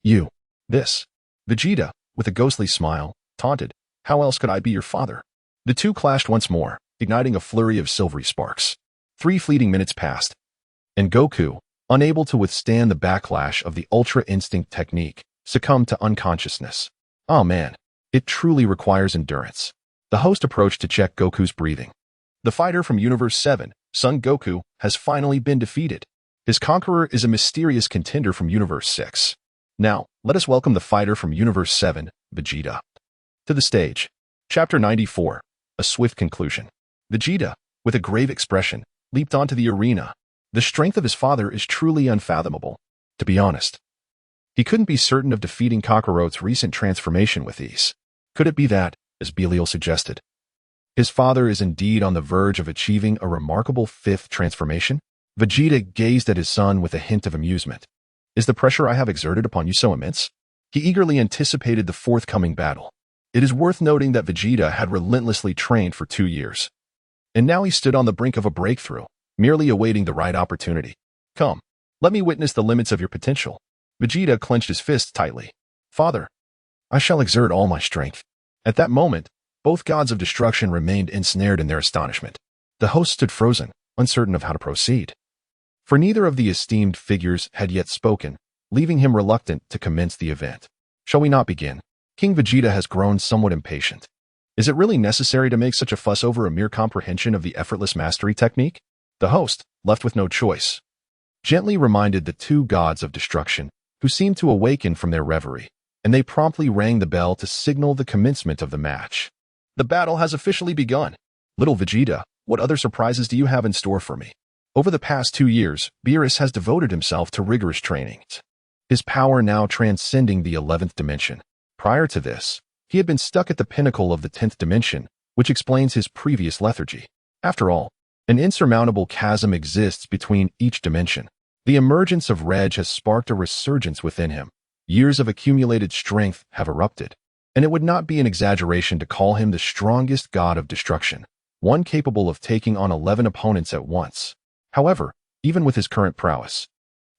[SPEAKER 1] You. This. Vegeta, with a ghostly smile, taunted. How else could I be your father? The two clashed once more, igniting a flurry of silvery sparks. 3 fleeting minutes passed, and Goku, unable to withstand the backlash of the Ultra Instinct technique, succumbed to unconsciousness. Oh man, it truly requires endurance. The host approached to check Goku's breathing. The fighter from Universe 7, Son Goku, has finally been defeated. His conqueror is a mysterious contender from Universe 6. Now, let us welcome the fighter from Universe 7, Vegeta, to the stage. Chapter 94, A Swift Conclusion. Vegeta, with a grave expression, leaped onto the arena. The strength of his father is truly unfathomable. To be honest, he couldn't be certain of defeating Kakarot's recent transformation with ease. Could it be that, as Belial suggested, his father is indeed on the verge of achieving a remarkable 5th transformation? Vegeta gazed at his son with a hint of amusement. Is the pressure I have exerted upon you so immense? He eagerly anticipated the forthcoming battle. It is worth noting that Vegeta had relentlessly trained for 2 years. And now he stood on the brink of a breakthrough, merely awaiting the right opportunity. Come, let me witness the limits of your potential. Vegeta clenched his fists tightly. Father, I shall exert all my strength. At that moment, both gods of destruction remained ensnared in their astonishment. The host stood frozen, uncertain of how to proceed. For neither of the esteemed figures had yet spoken, leaving him reluctant to commence the event. Shall we not begin? King Vegeta has grown somewhat impatient. Is it really necessary to make such a fuss over a mere comprehension of the effortless mastery technique? The host, left with no choice, gently reminded the two gods of destruction, who seemed to awaken from their reverie, and they promptly rang the bell to signal the commencement of the match. The battle has officially begun. Little Vegeta, what other surprises do you have in store for me? Over the past 2 years, Beerus has devoted himself to rigorous training, his power now transcending the 11th dimension. Prior to this, he had been stuck at the pinnacle of the 10th dimension, which explains his previous lethargy. After all, an insurmountable chasm exists between each dimension. The emergence of Reg has sparked a resurgence within him. Years of accumulated strength have erupted, and it would not be an exaggeration to call him the strongest god of destruction, one capable of taking on 11 opponents at once. However, even with his current prowess,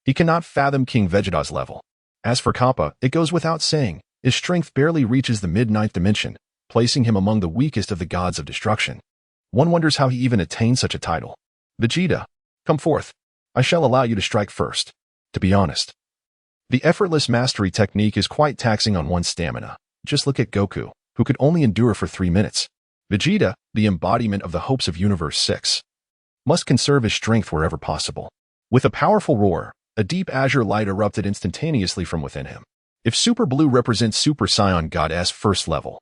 [SPEAKER 1] he cannot fathom King Vegeta's level. As for Kappa, it goes without saying, his strength barely reaches the mid-9th dimension, placing him among the weakest of the gods of destruction. One wonders how he even attained such a title. Vegeta, come forth. I shall allow you to strike first. To be honest, the effortless mastery technique is quite taxing on one's stamina. Just look at Goku, who could only endure for 3 minutes. Vegeta, the embodiment of the hopes of Universe 6, must conserve his strength wherever possible. With a powerful roar, a deep azure light erupted instantaneously from within him. If Super Blue represents Super Saiyan God S first level,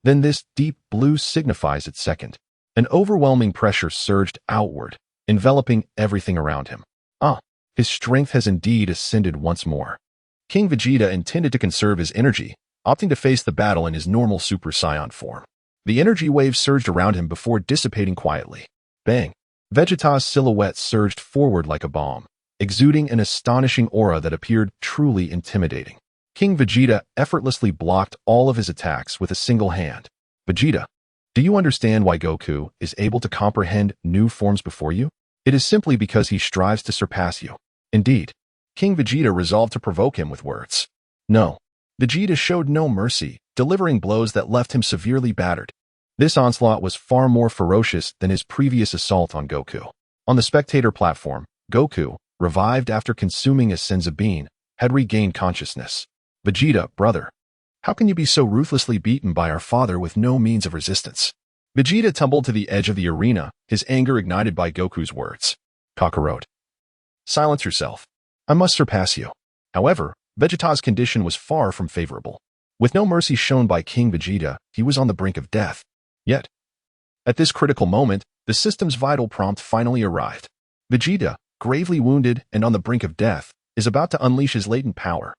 [SPEAKER 1] then this deep blue signifies its second. An overwhelming pressure surged outward, enveloping everything around him. His strength has indeed ascended once more. King Vegeta intended to conserve his energy, opting to face the battle in his normal Super Saiyan form. The energy waves surged around him before dissipating quietly. Bang! Vegeta's silhouette surged forward like a bomb, exuding an astonishing aura that appeared truly intimidating. King Vegeta effortlessly blocked all of his attacks with a single hand. Vegeta, do you understand why Goku is able to comprehend new forms before you? It is simply because he strives to surpass you. Indeed, King Vegeta resolved to provoke him with words. No, Vegeta showed no mercy, delivering blows that left him severely battered. This onslaught was far more ferocious than his previous assault on Goku. On the spectator platform, Goku, revived after consuming a Senzu bean, had regained consciousness. Vegeta, brother, how can you be so ruthlessly beaten by our father with no means of resistance? Vegeta tumbled to the edge of the arena, his anger ignited by Goku's words. Kakarot, silence yourself. I must surpass you. However, Vegeta's condition was far from favorable. With no mercy shown by King Vegeta, he was on the brink of death. Yet, at this critical moment, the system's vital prompt finally arrived. Vegeta, gravely wounded and on the brink of death, is about to unleash his latent power.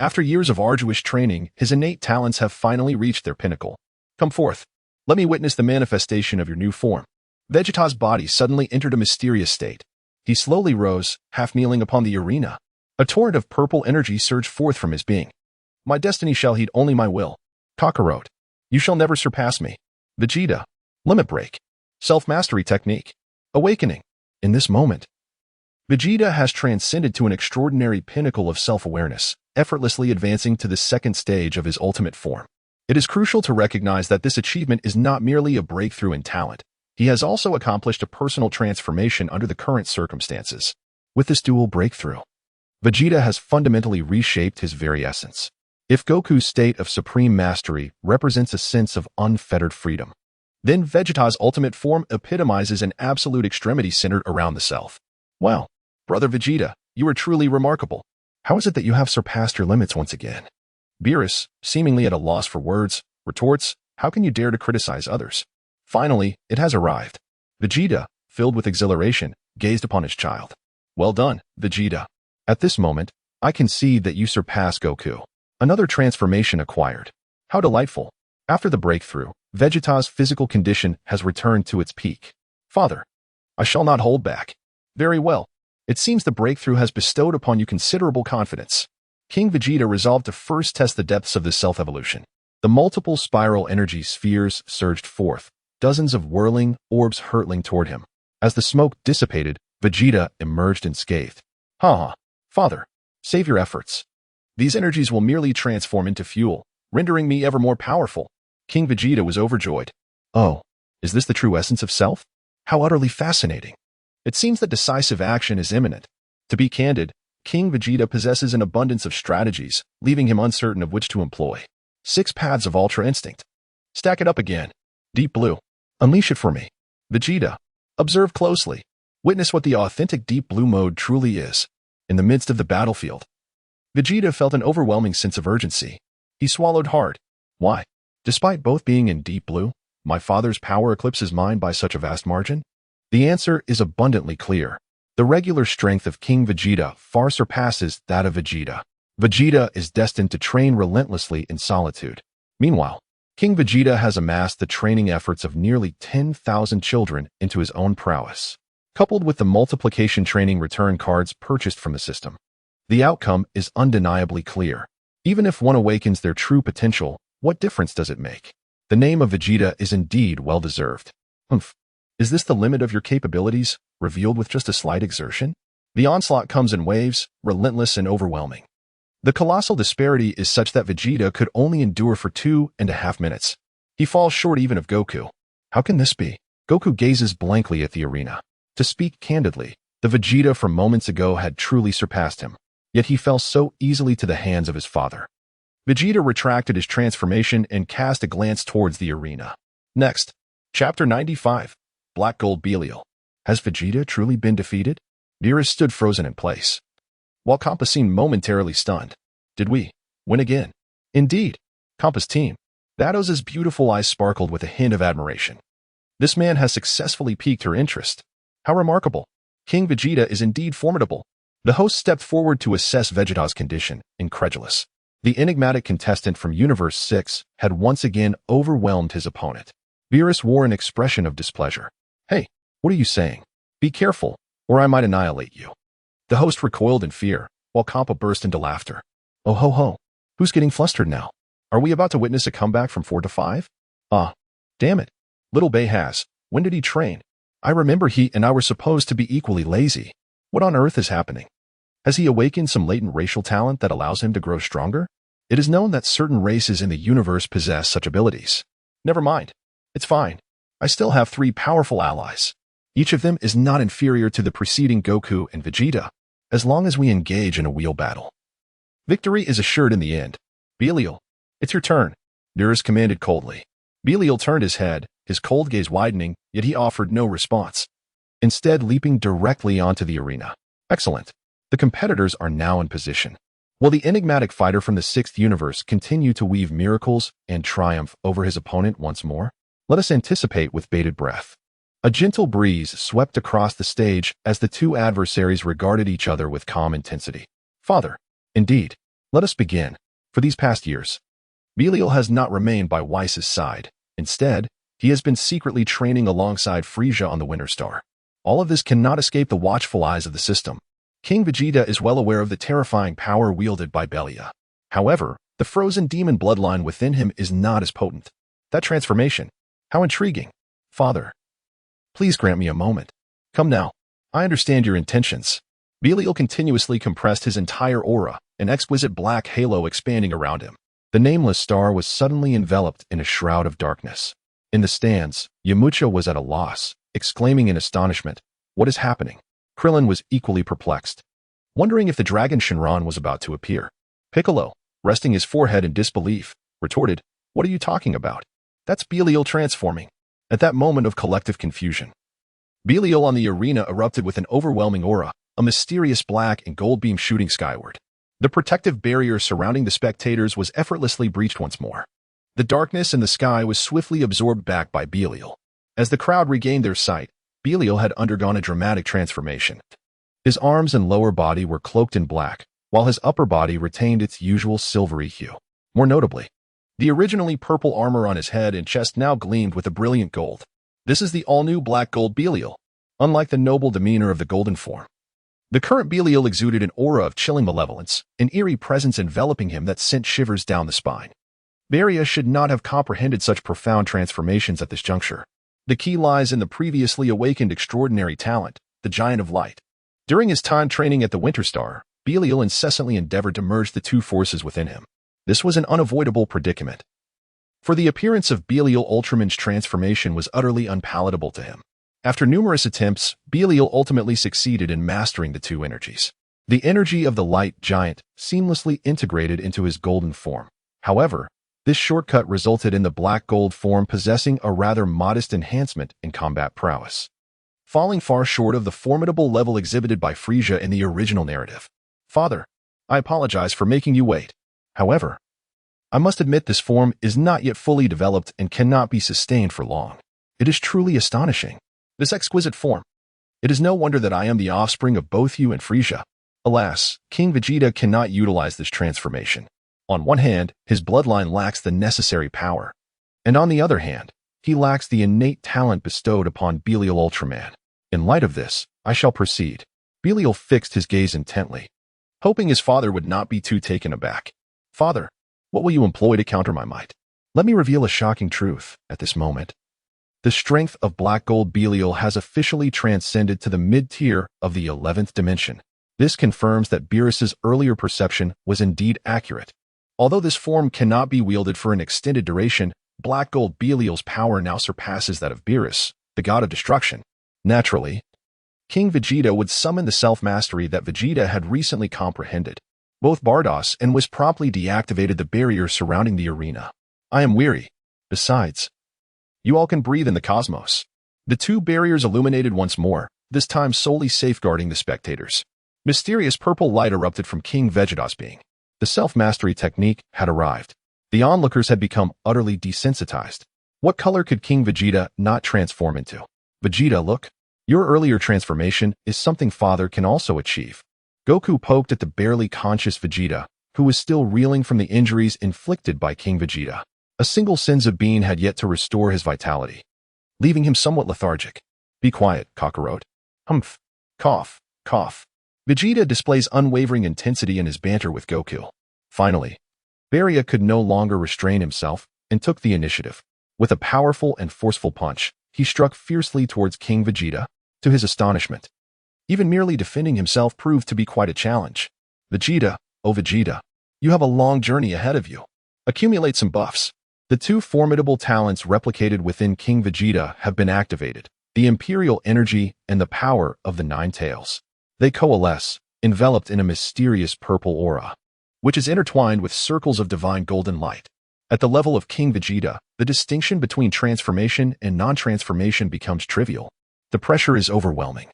[SPEAKER 1] After years of arduous training, his innate talents have finally reached their pinnacle. Come forth. Let me witness the manifestation of your new form. Vegeta's body suddenly entered a mysterious state. He slowly rose, half kneeling upon the arena. A torrent of purple energy surged forth from his being. My destiny shall heed only my will. Kakarot, you shall never surpass me. Vegeta, limit break. Self-mastery technique. Awakening. In this moment, Vegeta has transcended to an extraordinary pinnacle of self-awareness, effortlessly advancing to the second stage of his ultimate form. It is crucial to recognize that this achievement is not merely a breakthrough in talent. He has also accomplished a personal transformation under the current circumstances. With this dual breakthrough, Vegeta has fundamentally reshaped his very essence. If Goku's state of supreme mastery represents a sense of unfettered freedom, then Vegeta's ultimate form epitomizes an absolute extremity centered around the self. Wow, brother Vegeta, you are truly remarkable. How is it that you have surpassed your limits once again? Beerus, seemingly at a loss for words, retorts, how can you dare to criticize others? Finally, it has arrived. Vegeta, filled with exhilaration, gazed upon his child. Well done, Vegeta. At this moment, I concede that you surpass Goku. Another transformation acquired. How delightful. After the breakthrough, Vegeta's physical condition has returned to its peak. Father, I shall not hold back. Very well. It seems the breakthrough has bestowed upon you considerable confidence. King Vegeta resolved to first test the depths of this self-evolution. The multiple spiral energy spheres surged forth, dozens of whirling orbs hurtling toward him. As the smoke dissipated, Vegeta emerged unscathed. Father, save your efforts. These energies will merely transform into fuel, rendering me ever more powerful. King Vegeta was overjoyed. Oh, is this the true essence of self? How utterly fascinating. It seems that decisive action is imminent. To be candid, King Vegeta possesses an abundance of strategies, leaving him uncertain of which to employ. 6 paths of Ultra Instinct. Stack it up again. Deep Blue. Unleash it for me. Vegeta. Observe closely. Witness what the authentic Deep Blue mode truly is. In the midst of the battlefield, Vegeta felt an overwhelming sense of urgency. He swallowed hard. Why? Despite both being in Deep Blue, my father's power eclipses mine by such a vast margin? The answer is abundantly clear. The regular strength of King Vegeta far surpasses that of Vegeta. Vegeta is destined to train relentlessly in solitude. Meanwhile, King Vegeta has amassed the training efforts of nearly 10,000 children into his own prowess. Coupled with the multiplication training return cards purchased from the system, the outcome is undeniably clear. Even if one awakens their true potential, what difference does it make? The name of Vegeta is indeed well-deserved. Is this the limit of your capabilities, revealed with just a slight exertion? The onslaught comes in waves, relentless and overwhelming. The colossal disparity is such that Vegeta could only endure for 2.5 minutes. He falls short even of Goku. How can this be? Goku gazes blankly at the arena. To speak candidly, the Vegeta from moments ago had truly surpassed him, yet he fell so easily to the hands of his father. Vegeta retracted his transformation and cast a glance towards the arena. Next, Chapter 95. Black Gold Belial. Has Vegeta truly been defeated? Beerus stood frozen in place, while Kappa seemed momentarily stunned. Did we win again? Indeed. Kappa's team. Vados' beautiful eyes sparkled with a hint of admiration. This man has successfully piqued her interest. How remarkable. King Vegeta is indeed formidable. The host stepped forward to assess Vegeta's condition, incredulous. The enigmatic contestant from Universe 6 had once again overwhelmed his opponent. Beerus wore an expression of displeasure. Hey, what are you saying? Be careful, or I might annihilate you. The host recoiled in fear, while Kappa burst into laughter. Oh ho ho, who's getting flustered now? Are we about to witness a comeback from 4 to 5? Ah, damn it. Little Bay has. When did he train? I remember he and I were supposed to be equally lazy. What on earth is happening? Has he awakened some latent racial talent that allows him to grow stronger? It is known that certain races in the universe possess such abilities. Never mind. It's fine. I still have 3 powerful allies. Each of them is not inferior to the preceding Goku and Vegeta, as long as we engage in a wheel battle. Victory is assured in the end. Belial, it's your turn, Beerus commanded coldly. Belial turned his head, his cold gaze widening, yet he offered no response, instead leaping directly onto the arena. Excellent. The competitors are now in position. Will the enigmatic fighter from the 6th universe continue to weave miracles and triumph over his opponent once more? Let us anticipate with bated breath. A gentle breeze swept across the stage as the 2 adversaries regarded each other with calm intensity. Father, indeed, let us begin. For these past years, Belial has not remained by White's side. Instead, he has been secretly training alongside Frieza on the Winter Star. All of this cannot escape the watchful eyes of the system. King Vegeta is well aware of the terrifying power wielded by Belia. However, the frozen demon bloodline within him is not as potent. That transformation, how intriguing. Father, please grant me a moment. Come now. I understand your intentions. Belial continuously compressed his entire aura, an exquisite black halo expanding around him. The nameless star was suddenly enveloped in a shroud of darkness. In the stands, Yamcha was at a loss, exclaiming in astonishment, "What is happening?" Krillin was equally perplexed, wondering if the dragon Shenron was about to appear. Piccolo, resting his forehead in disbelief, retorted, "What are you talking about? That's Belial transforming." At that moment of collective confusion, Belial on the arena erupted with an overwhelming aura, a mysterious black and gold beam shooting skyward. The protective barrier surrounding the spectators was effortlessly breached once more. The darkness in the sky was swiftly absorbed back by Belial. As the crowd regained their sight, Belial had undergone a dramatic transformation. His arms and lower body were cloaked in black, while his upper body retained its usual silvery hue. More notably, the originally purple armor on his head and chest now gleamed with a brilliant gold. This is the all-new black gold Belial, unlike the noble demeanor of the golden form. The current Belial exuded an aura of chilling malevolence, an eerie presence enveloping him that sent shivers down the spine. Beria should not have comprehended such profound transformations at this juncture. The key lies in the previously awakened extraordinary talent, the Giant of Light. During his time training at the Winter Star, Belial incessantly endeavored to merge the 2 forces within him. This was an unavoidable predicament, for the appearance of Belial Ultraman's transformation was utterly unpalatable to him. After numerous attempts, Belial ultimately succeeded in mastering the two energies. The energy of the light giant seamlessly integrated into his golden form. However, this shortcut resulted in the black gold form possessing a rather modest enhancement in combat prowess, falling far short of the formidable level exhibited by Frieza in the original narrative. Father, I apologize for making you wait. However, I must admit this form is not yet fully developed and cannot be sustained for long. It is truly astonishing. This exquisite form. It is no wonder that I am the offspring of both you and Frieza. Alas, King Vegeta cannot utilize this transformation. On one hand, his bloodline lacks the necessary power, and on the other hand, he lacks the innate talent bestowed upon Belial Ultraman. In light of this, I shall proceed. Belial fixed his gaze intently, hoping his father would not be too taken aback. Father, what will you employ to counter my might? Let me reveal a shocking truth at this moment. The strength of Black Gold Belial has officially transcended to the mid-tier of the 11th dimension. This confirms that Beerus's earlier perception was indeed accurate. Although this form cannot be wielded for an extended duration, Black Gold Belial's power now surpasses that of Beerus, the god of destruction. Naturally, King Vegeta would summon the self-mastery that Vegeta had recently comprehended. Both Bardos and Whis promptly deactivated the barrier surrounding the arena. I am weary. Besides, you all can breathe in the cosmos. The two barriers illuminated once more, this time solely safeguarding the spectators. Mysterious purple light erupted from King Vegeta's being. The self-mastery technique had arrived. The onlookers had become utterly desensitized. What color could King Vegeta not transform into? Vegeta, look. Your earlier transformation is something Father can also achieve. Goku poked at the barely conscious Vegeta, who was still reeling from the injuries inflicted by King Vegeta. A single Senzu bean had yet to restore his vitality, leaving him somewhat lethargic. Be quiet, Kakarot. Humph. Cough. Cough. Vegeta displays unwavering intensity in his banter with Goku. Finally, Barrier could no longer restrain himself and took the initiative. With a powerful and forceful punch, he struck fiercely towards King Vegeta. To his astonishment, even merely defending himself proved to be quite a challenge. Vegeta, oh Vegeta, you have a long journey ahead of you. Accumulate some buffs. The two formidable talents replicated within King Vegeta have been activated, the Imperial Energy and the power of the Nine Tails. They coalesce, enveloped in a mysterious purple aura, which is intertwined with circles of divine golden light. At the level of King Vegeta, the distinction between transformation and non-transformation becomes trivial. The pressure is overwhelming.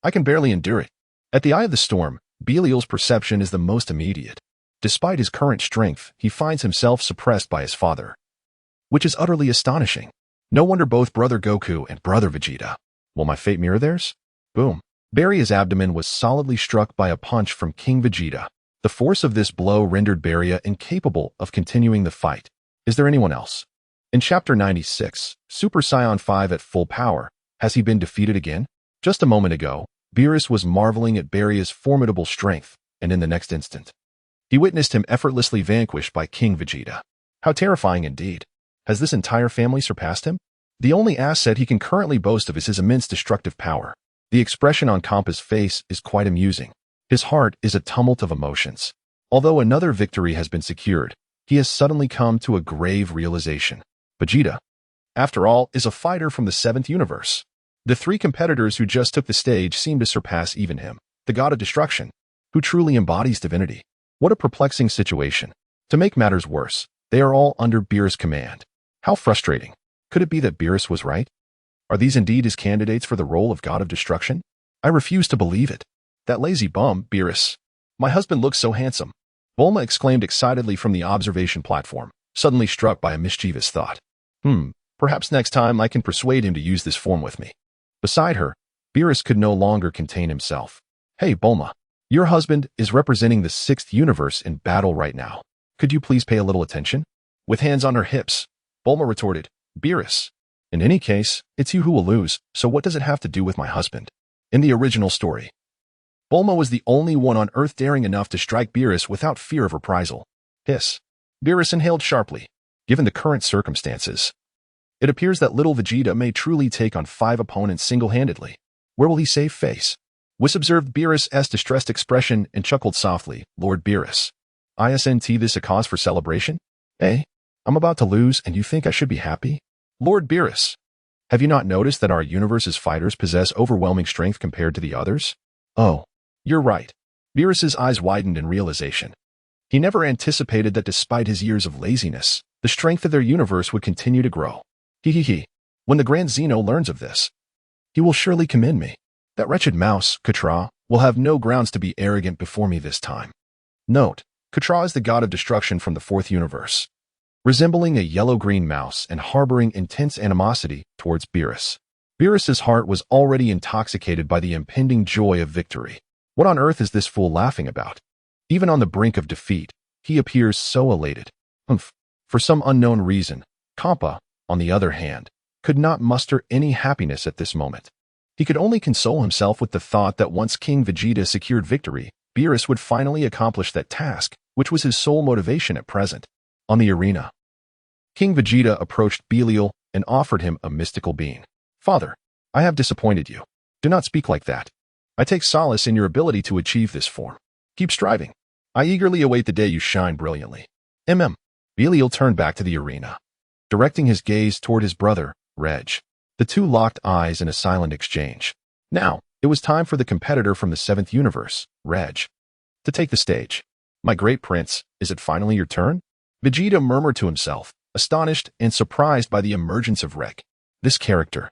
[SPEAKER 1] I can barely endure it. At the eye of the storm, Belial's perception is the most immediate. Despite his current strength, he finds himself suppressed by his father, which is utterly astonishing. No wonder both Brother Goku and Brother Vegeta. Will my fate mirror theirs? Boom. Barria's abdomen was solidly struck by a punch from King Vegeta. The force of this blow rendered Barria incapable of continuing the fight. Is there anyone else? In Chapter 96, Super Saiyan 5 at full power, has he been defeated again? Just a moment ago, Beerus was marveling at Barria's formidable strength, and in the next instant, he witnessed him effortlessly vanquished by King Vegeta. How terrifying indeed. Has this entire family surpassed him? The only asset he can currently boast of is his immense destructive power. The expression on Kampa's face is quite amusing. His heart is a tumult of emotions. Although another victory has been secured, he has suddenly come to a grave realization. Vegeta, after all, is a fighter from the 7th universe. The three competitors who just took the stage seem to surpass even him, the god of destruction, who truly embodies divinity. What a perplexing situation. To make matters worse, they are all under Beerus' command. How frustrating. Could it be that Beerus was right? Are these indeed his candidates for the role of god of destruction? I refuse to believe it. That lazy bum, Beerus. My husband looks so handsome. Bulma exclaimed excitedly from the observation platform, suddenly struck by a mischievous thought. Perhaps next time I can persuade him to use this form with me. Beside her, Beerus could no longer contain himself. Hey, Bulma. Your husband is representing the 6th universe in battle right now. Could you please pay a little attention? With hands on her hips, Bulma retorted, Beerus. In any case, it's you who will lose, so what does it have to do with my husband? In the original story, Bulma was the only one on Earth daring enough to strike Beerus without fear of reprisal. Hiss. Beerus inhaled sharply. Given the current circumstances, it appears that little Vegeta may truly take on 5 opponents single-handedly. Where will he save face? Whis observed Beerus' distressed expression and chuckled softly. Lord Beerus. Isn't this a cause for celebration? Eh? I'm about to lose and you think I should be happy? Lord Beerus, have you not noticed that our universe's fighters possess overwhelming strength compared to the others? Oh, you're right. Beerus's eyes widened in realization. He never anticipated that despite his years of laziness, the strength of their universe would continue to grow. He. When the Grand Zeno learns of this, he will surely commend me. That wretched mouse, Katra, will have no grounds to be arrogant before me this time. Note, Katra is the god of destruction from the fourth universe, resembling a yellow-green mouse and harboring intense animosity towards Beerus. Beerus's heart was already intoxicated by the impending joy of victory. What on earth is this fool laughing about? Even on the brink of defeat, he appears so elated. For some unknown reason, Kampa, on the other hand, could not muster any happiness at this moment. He could only console himself with the thought that once King Vegeta secured victory, Beerus would finally accomplish that task, which was his sole motivation at present. On the arena, King Vegeta approached Belial and offered him a mystical bean. Father, I have disappointed you. Do not speak like that. I take solace in your ability to achieve this form. Keep striving. I eagerly await the day you shine brilliantly. Belial turned back to the arena, directing his gaze toward his brother, Reg. The two locked eyes in a silent exchange. Now, it was time for the competitor from the seventh universe, Reg, to take the stage. My great prince, is it finally your turn? Vegeta murmured to himself, astonished and surprised by the emergence of Reg. This character,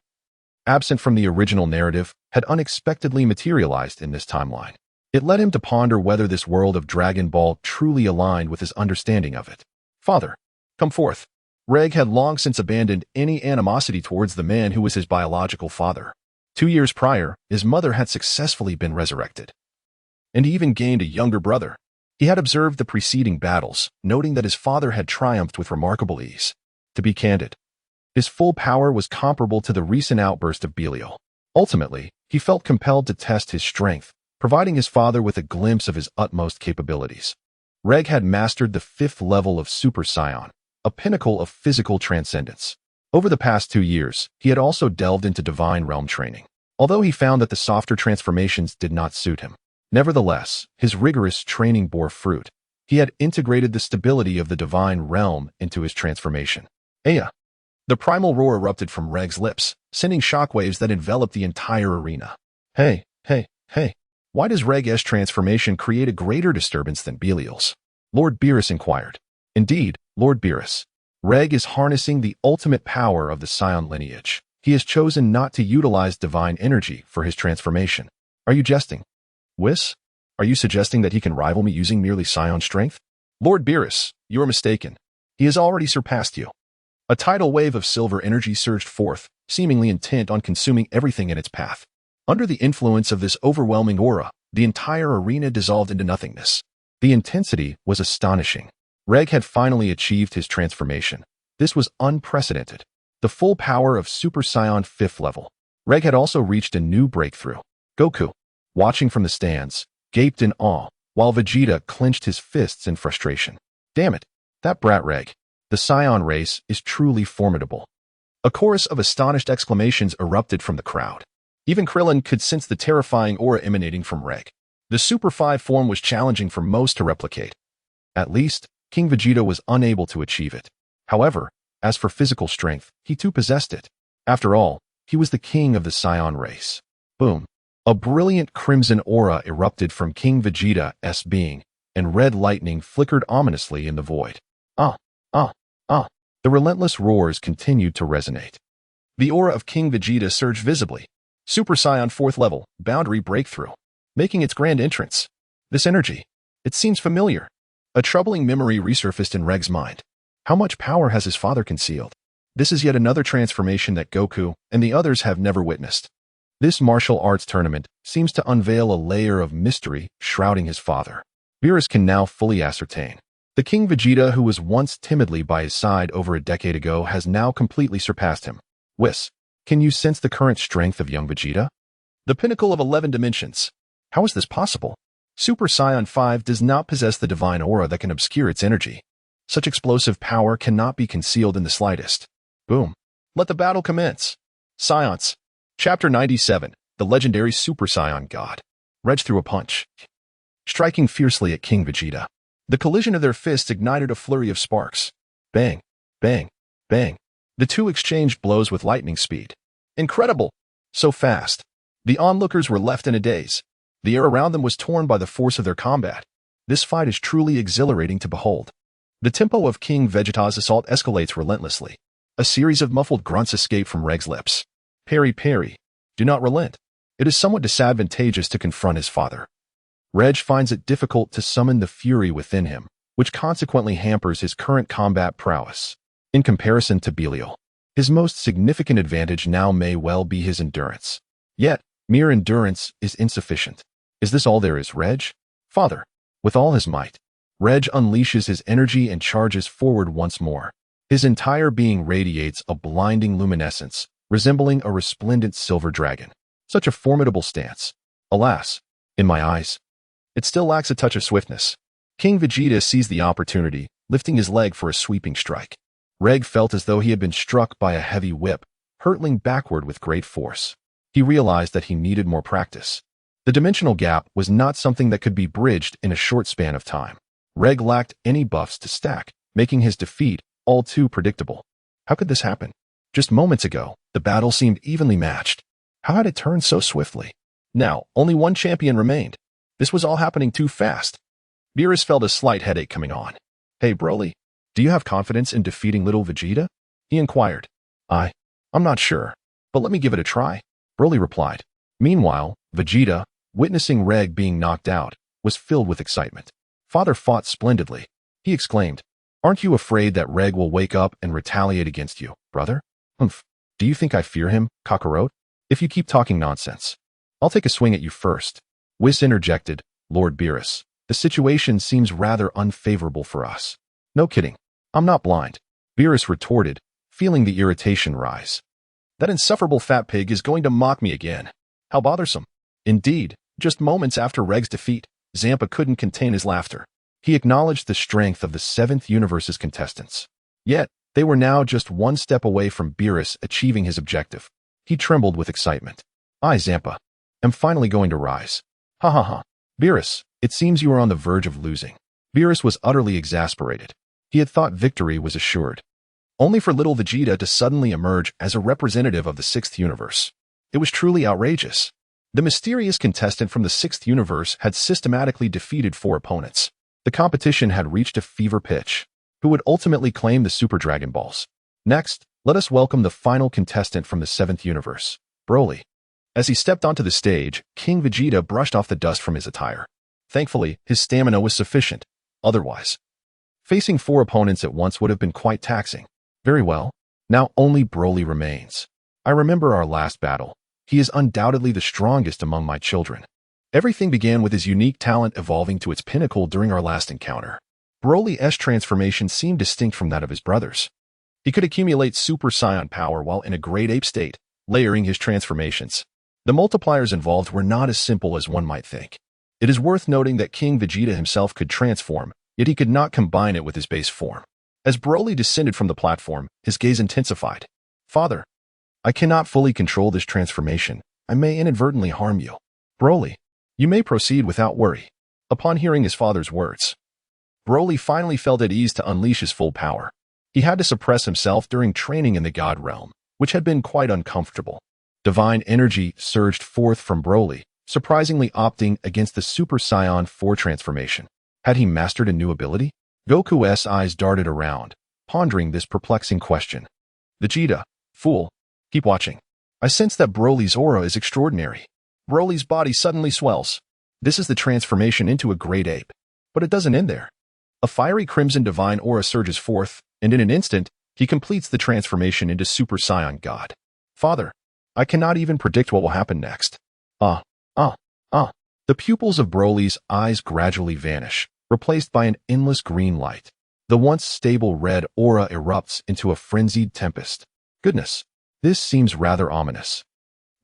[SPEAKER 1] absent from the original narrative, had unexpectedly materialized in this timeline. It led him to ponder whether this world of Dragon Ball truly aligned with his understanding of it. Father, come forth. Reg had long since abandoned any animosity towards the man who was his biological father. 2 years prior, his mother had successfully been resurrected, and he even gained a younger brother. He had observed the preceding battles, noting that his father had triumphed with remarkable ease. To be candid, his full power was comparable to the recent outburst of Belial. Ultimately, he felt compelled to test his strength, providing his father with a glimpse of his utmost capabilities. Reg had mastered the 5th level of Super Saiyan, a pinnacle of physical transcendence. Over the past 2 years, he had also delved into Divine Realm training, although he found that the softer transformations did not suit him. Nevertheless, his rigorous training bore fruit. He had integrated the stability of the Divine Realm into his transformation. Aya! The primal roar erupted from Reg's lips, sending shockwaves that enveloped the entire arena. Hey! Why does Reg's transformation create a greater disturbance than Belial's? Lord Beerus inquired. Indeed, Lord Beerus, Reg is harnessing the ultimate power of the Saiyan lineage. He has chosen not to utilize divine energy for his transformation. Are you jesting? Whis? Are you suggesting that he can rival me using merely Saiyan strength? Lord Beerus, you are mistaken. He has already surpassed you. A tidal wave of silver energy surged forth, seemingly intent on consuming everything in its path. Under the influence of this overwhelming aura, the entire arena dissolved into nothingness. The intensity was astonishing. Reg had finally achieved his transformation. This was unprecedented. The full power of Super Saiyan 5th level. Reg had also reached a new breakthrough. Goku, watching from the stands, gaped in awe, while Vegeta clenched his fists in frustration. Damn it, that brat Reg. The Saiyan race is truly formidable. A chorus of astonished exclamations erupted from the crowd. Even Krillin could sense the terrifying aura emanating from Reg. The Super 5 form was challenging for most to replicate. At least, King Vegeta was unable to achieve it. However, as for physical strength, he too possessed it. After all, he was the king of the Saiyan race. Boom. A brilliant crimson aura erupted from King Vegeta's being, and red lightning flickered ominously in the void. The relentless roars continued to resonate. The aura of King Vegeta surged visibly. Super Saiyan 4th level, boundary breakthrough, making its grand entrance. This energy, it seems familiar. A troubling memory resurfaced in Reg's mind. How much power has his father concealed? This is yet another transformation that Goku and the others have never witnessed. This martial arts tournament seems to unveil a layer of mystery shrouding his father. Beerus can now fully ascertain. The King Vegeta who was once timidly by his side over a decade ago has now completely surpassed him. Whis, can you sense the current strength of young Vegeta? The pinnacle of 11 dimensions. How is this possible? Super Saiyan 5 does not possess the divine aura that can obscure its energy. Such explosive power cannot be concealed in the slightest. Boom. Let the battle commence. Science. Chapter 97. The legendary Super Saiyan God. Reg threw a punch, striking fiercely at King Vegeta. The collision of their fists ignited a flurry of sparks. Bang, bang, bang. The two exchanged blows with lightning speed. Incredible! So fast. The onlookers were left in a daze. The air around them was torn by the force of their combat. This fight is truly exhilarating to behold. The tempo of King Vegeta's assault escalates relentlessly. A series of muffled grunts escape from Reg's lips. Parry, parry. Do not relent. It is somewhat disadvantageous to confront his father. Reg finds it difficult to summon the fury within him, which consequently hampers his current combat prowess. In comparison to Belial, his most significant advantage now may well be his endurance. Yet, mere endurance is insufficient. Is this all there is, Reg? Father. With all his might, Reg unleashes his energy and charges forward once more. His entire being radiates a blinding luminescence, resembling a resplendent silver dragon. Such a formidable stance. Alas, in my eyes, it still lacks a touch of swiftness. King Vegeta seized the opportunity, lifting his leg for a sweeping strike. Reg felt as though he had been struck by a heavy whip, hurtling backward with great force. He realized that he needed more practice. The dimensional gap was not something that could be bridged in a short span of time. Reg lacked any buffs to stack, making his defeat all too predictable. How could this happen? Just moments ago, the battle seemed evenly matched. How had it turned so swiftly? Now, only one champion remained. This was all happening too fast. Beerus felt a slight headache coming on. Hey, Broly, do you have confidence in defeating little Vegeta? He inquired. I'm not sure, but let me give it a try, Broly replied. Meanwhile, Vegeta, witnessing Reg being knocked out, was filled with excitement. Father fought splendidly. He exclaimed, Aren't you afraid that Reg will wake up and retaliate against you, brother? Humph. Do you think I fear him, Kakarot? If you keep talking nonsense, I'll take a swing at you first. Whis interjected, Lord Beerus, the situation seems rather unfavorable for us. No kidding. I'm not blind. Beerus retorted, feeling the irritation rise. That insufferable fat pig is going to mock me again. How bothersome. Indeed, just moments after Reg's defeat, Zampa couldn't contain his laughter. He acknowledged the strength of the 7th Universe's contestants. Yet, they were now just one step away from Beerus achieving his objective. He trembled with excitement. I, Zampa, am finally going to rise. Ha ha ha. Beerus, it seems you are on the verge of losing. Beerus was utterly exasperated. He had thought victory was assured. Only for little Vegeta to suddenly emerge as a representative of the 6th Universe. It was truly outrageous. The mysterious contestant from the 6th Universe had systematically defeated 4 opponents. The competition had reached a fever pitch. Who would ultimately claim the Super Dragon Balls? Next, let us welcome the final contestant from the 7th Universe, Broly. As he stepped onto the stage, King Vegeta brushed off the dust from his attire. Thankfully, his stamina was sufficient. Otherwise, facing 4 opponents at once would have been quite taxing. Very well. Now only Broly remains. I remember our last battle. He is undoubtedly the strongest among my children. Everything began with his unique talent evolving to its pinnacle during our last encounter. Broly's transformation seemed distinct from that of his brothers. He could accumulate Super Saiyan power while in a great ape state, layering his transformations. The multipliers involved were not as simple as one might think. It is worth noting that King Vegeta himself could transform, yet he could not combine it with his base form. As Broly descended from the platform, his gaze intensified. Father, I cannot fully control this transformation. I may inadvertently harm you. Broly, you may proceed without worry. Upon hearing his father's words, Broly finally felt at ease to unleash his full power. He had to suppress himself during training in the God Realm, which had been quite uncomfortable. Divine energy surged forth from Broly, surprisingly opting against the Super Saiyan 4 transformation. Had he mastered a new ability? Goku's eyes darted around, pondering this perplexing question. Vegeta, fool, keep watching. I sense that Broly's aura is extraordinary. Broly's body suddenly swells. This is the transformation into a great ape. But it doesn't end there. A fiery crimson divine aura surges forth, and in an instant, he completes the transformation into Super Saiyan God. Father, I cannot even predict what will happen next. The pupils of Broly's eyes gradually vanish, replaced by an endless green light. The once stable red aura erupts into a frenzied tempest. Goodness, this seems rather ominous.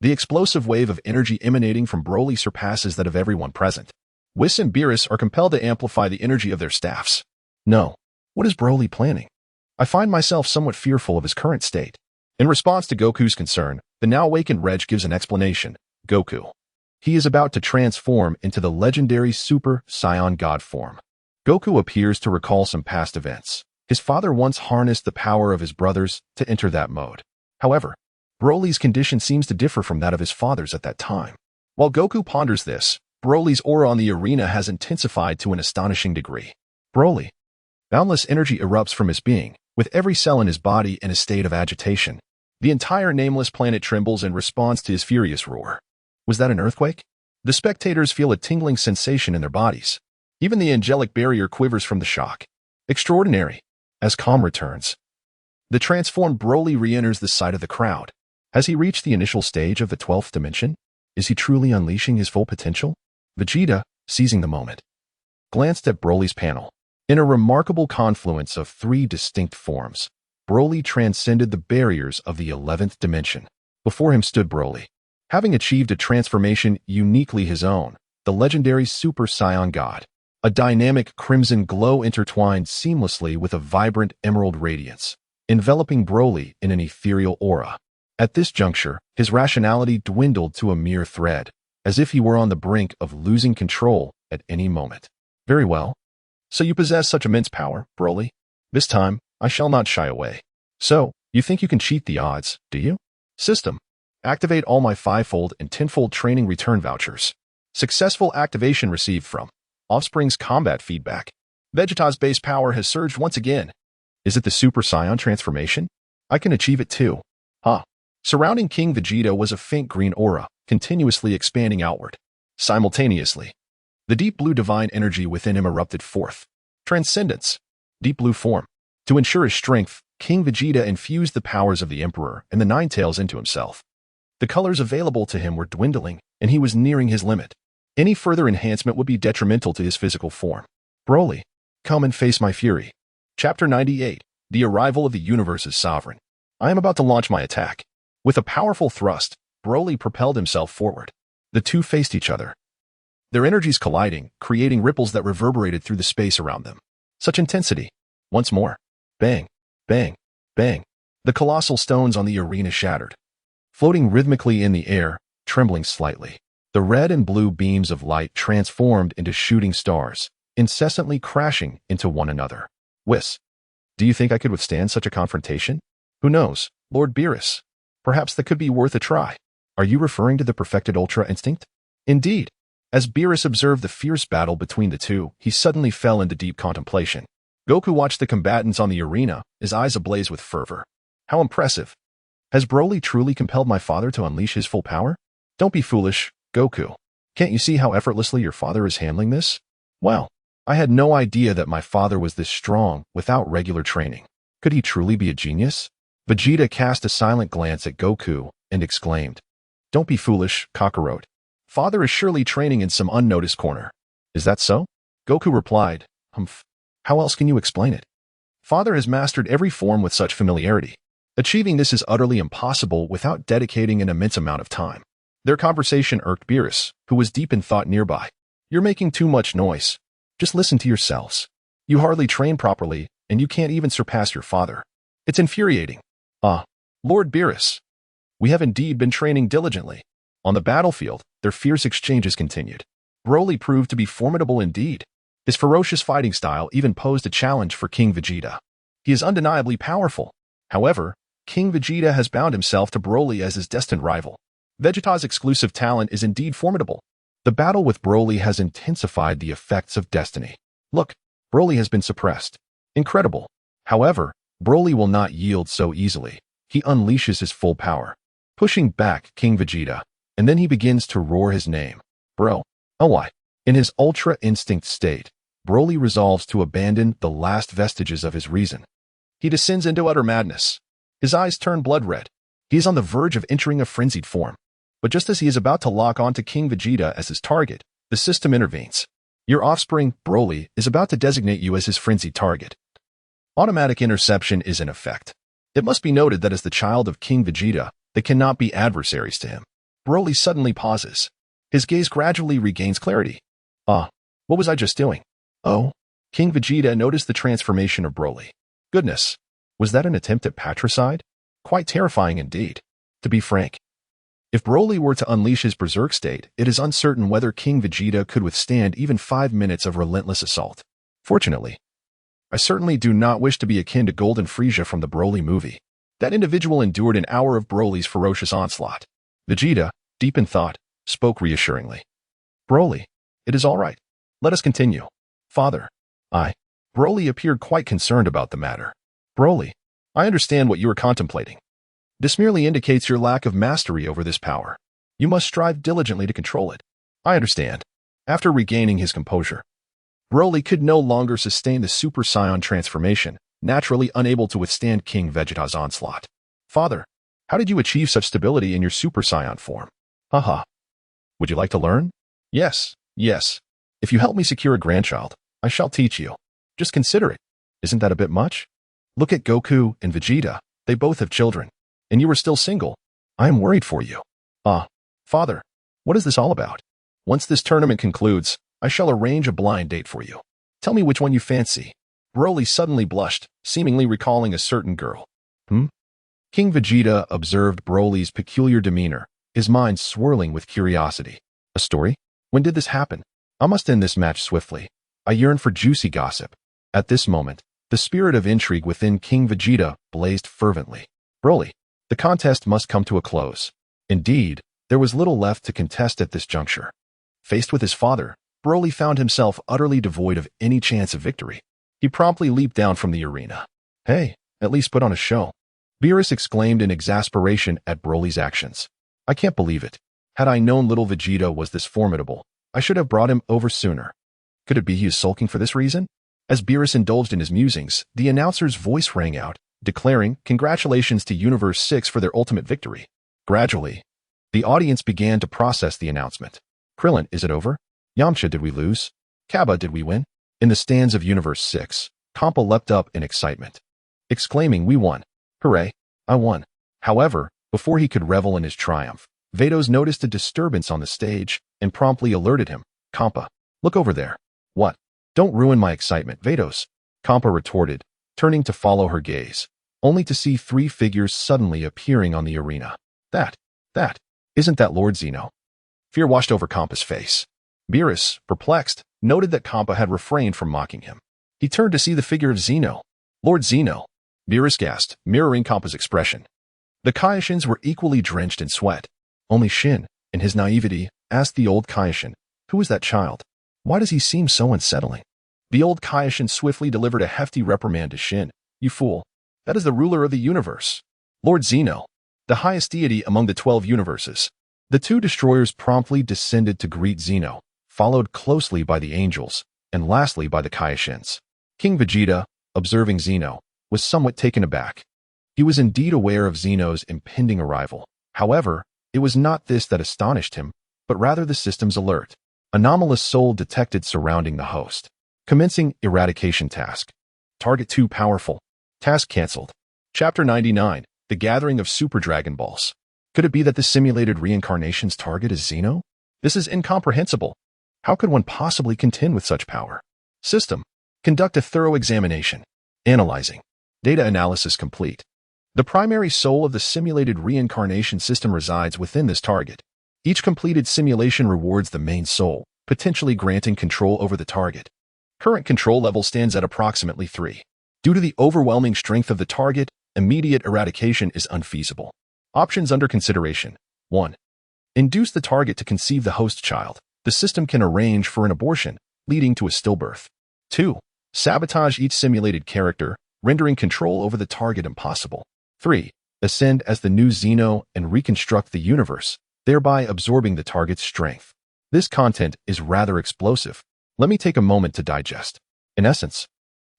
[SPEAKER 1] The explosive wave of energy emanating from Broly surpasses that of everyone present. Whis and Beerus are compelled to amplify the energy of their staffs. No, what is Broly planning? I find myself somewhat fearful of his current state. In response to Goku's concern, the now awakened Reg gives an explanation. Goku. He is about to transform into the legendary Super Saiyan God form. Goku appears to recall some past events. His father once harnessed the power of his brothers to enter that mode. However, Broly's condition seems to differ from that of his father's at that time. While Goku ponders this, Broly's aura on the arena has intensified to an astonishing degree. Broly. Boundless energy erupts from his being, with every cell in his body in a state of agitation. The entire nameless planet trembles in response to his furious roar. Was that an earthquake? The spectators feel a tingling sensation in their bodies. Even the angelic barrier quivers from the shock. Extraordinary. As calm returns, the transformed Broly re-enters the sight of the crowd. Has he reached the initial stage of the 12th dimension? Is he truly unleashing his full potential? Vegeta, seizing the moment, glanced at Broly's panel. In a remarkable confluence of 3 distinct forms, Broly transcended the barriers of the 11th dimension. Before him stood Broly, having achieved a transformation uniquely his own, the legendary Super Saiyan God. A dynamic crimson glow intertwined seamlessly with a vibrant emerald radiance, enveloping Broly in an ethereal aura. At this juncture, his rationality dwindled to a mere thread, as if he were on the brink of losing control at any moment. Very well. So you possess such immense power, Broly? This time, I shall not shy away. So, you think you can cheat the odds, do you? System. Activate all my 5-fold and 10-fold training return vouchers. Successful activation received from Offspring's combat feedback. Vegeta's base power has surged once again. Is it the Super Saiyan transformation? I can achieve it too. Surrounding King Vegeta was a faint green aura, continuously expanding outward. Simultaneously, the deep blue divine energy within him erupted forth. Transcendence. Deep blue form. To ensure his strength, King Vegeta infused the powers of the Emperor and the Nine Tails into himself. The colors available to him were dwindling, and he was nearing his limit. Any further enhancement would be detrimental to his physical form. Broly, come and face my fury. Chapter 98. The Arrival of the Universe's Sovereign. I am about to launch my attack. With a powerful thrust, Broly propelled himself forward. The two faced each other, their energies colliding, creating ripples that reverberated through the space around them. Such intensity. Once more. Bang, bang, bang. The colossal stones on the arena shattered, floating rhythmically in the air, trembling slightly. The red and blue beams of light transformed into shooting stars, incessantly crashing into one another. Whis. Do you think I could withstand such a confrontation? Who knows, Lord Beerus? Perhaps that could be worth a try. Are you referring to the perfected Ultra Instinct? Indeed. As Beerus observed the fierce battle between the two, he suddenly fell into deep contemplation. Goku watched the combatants on the arena, his eyes ablaze with fervor. How impressive. Has Broly truly compelled my father to unleash his full power? Don't be foolish, Goku. Can't you see how effortlessly your father is handling this? Well, I had no idea that my father was this strong without regular training. Could he truly be a genius? Vegeta cast a silent glance at Goku and exclaimed, Don't be foolish, Kakarot. Father is surely training in some unnoticed corner. Is that so? Goku replied, Humph. How else can you explain it? Father has mastered every form with such familiarity. Achieving this is utterly impossible without dedicating an immense amount of time. Their conversation irked Beerus, who was deep in thought nearby. You're making too much noise. Just listen to yourselves. You hardly train properly, and you can't even surpass your father. It's infuriating. Lord Beerus. We have indeed been training diligently. On the battlefield, their fierce exchanges continued. Broly proved to be formidable indeed. His ferocious fighting style even posed a challenge for King Vegeta. He is undeniably powerful. However, King Vegeta has bound himself to Broly as his destined rival. Vegeta's exclusive talent is indeed formidable. The battle with Broly has intensified the effects of destiny. Look, Broly has been suppressed. Incredible. However, Broly will not yield so easily. He unleashes his full power, pushing back King Vegeta, and then he begins to roar his name. Bro. Oh why? In his Ultra Instinct state, Broly resolves to abandon the last vestiges of his reason. He descends into utter madness. His eyes turn blood red. He is on the verge of entering a frenzied form. But just as he is about to lock onto King Vegeta as his target, the system intervenes. Your offspring, Broly, is about to designate you as his frenzied target. Automatic interception is in effect. It must be noted that as the child of King Vegeta, they cannot be adversaries to him. Broly suddenly pauses. His gaze gradually regains clarity. What was I just doing? Oh, King Vegeta noticed the transformation of Broly. Goodness, was that an attempt at patricide? Quite terrifying indeed. To be frank, if Broly were to unleash his berserk state, it is uncertain whether King Vegeta could withstand even 5 minutes of relentless assault. Fortunately, I certainly do not wish to be akin to Golden Frieza from the Broly movie. That individual endured an hour of Broly's ferocious onslaught. Vegeta, deep in thought, spoke reassuringly. Broly, it is all right. Let us continue. Father, Broly appeared quite concerned about the matter. Broly, I understand what you are contemplating. This merely indicates your lack of mastery over this power. You must strive diligently to control it. I understand. After regaining his composure, Broly could no longer sustain the Super Saiyan transformation, naturally unable to withstand King Vegeta's onslaught. Father, how did you achieve such stability in your Super Saiyan form? Haha. Would you like to learn? Yes. If you help me secure a grandchild, I shall teach you. Just consider it. Isn't that a bit much? Look at Goku and Vegeta. They both have children. And you are still single. I am worried for you. Father, what is this all about? Once this tournament concludes, I shall arrange a blind date for you. Tell me which one you fancy. Broly suddenly blushed, seemingly recalling a certain girl. King Vegeta observed Broly's peculiar demeanor, his mind swirling with curiosity. A story? When did this happen? I must end this match swiftly. I yearn for juicy gossip. At this moment, the spirit of intrigue within King Vegeta blazed fervently. Broly, the contest must come to a close. Indeed, there was little left to contest at this juncture. Faced with his father, Broly found himself utterly devoid of any chance of victory. He promptly leaped down from the arena. Hey, at least put on a show. Beerus exclaimed in exasperation at Broly's actions. I can't believe it. Had I known little Vegeta was this formidable, I should have brought him over sooner. Could it be he is sulking for this reason? As Beerus indulged in his musings, the announcer's voice rang out, declaring congratulations to Universe 6 for their ultimate victory. Gradually, the audience began to process the announcement. Krillin, is it over? Yamcha, did we lose? Kaba, did we win? In the stands of Universe 6, Kampa leapt up in excitement, exclaiming, we won. Hooray, I won. However, before he could revel in his triumph, Vados noticed a disturbance on the stage and promptly alerted him. Kampa, look over there. What? Don't ruin my excitement, Vados. Kampa retorted, turning to follow her gaze, only to see three figures suddenly appearing on the arena. Isn't that Lord Zeno? Fear washed over Kampa's face. Beerus, perplexed, noted that Kampa had refrained from mocking him. He turned to see the figure of Zeno. Lord Zeno. Beerus gasped, mirroring Kampa's expression. The Kaioshins were equally drenched in sweat. Only Shin, in his naivety, asked the old Kaioshin, who is that child? Why does he seem so unsettling? The old Kaioshin swiftly delivered a hefty reprimand to Shin. You fool. That is the ruler of the universe. Lord Zeno, the highest deity among the 12 universes. The two destroyers promptly descended to greet Zeno, followed closely by the angels, and lastly by the Kaioshins. King Vegeta, observing Zeno, was somewhat taken aback. He was indeed aware of Zeno's impending arrival. However, it was not this that astonished him, but rather the system's alert. Anomalous soul detected surrounding the host. Commencing eradication task. Target too powerful. Task cancelled. Chapter 99, The Gathering of Super Dragon Balls. Could it be that the simulated reincarnation's target is Zeno? This is incomprehensible. How could one possibly contend with such power? System. Conduct a thorough examination. Analyzing. Data analysis complete. The primary soul of the simulated reincarnation system resides within this target. Each completed simulation rewards the main soul, potentially granting control over the target. Current control level stands at approximately 3. Due to the overwhelming strength of the target, immediate eradication is unfeasible. Options under consideration. 1. Induce the target to conceive the host child. The system can arrange for an abortion, leading to a stillbirth. 2. Sabotage each simulated character, rendering control over the target impossible. 3. Ascend as the new Zeno and reconstruct the universe, thereby absorbing the target's strength. This content is rather explosive. Let me take a moment to digest. In essence,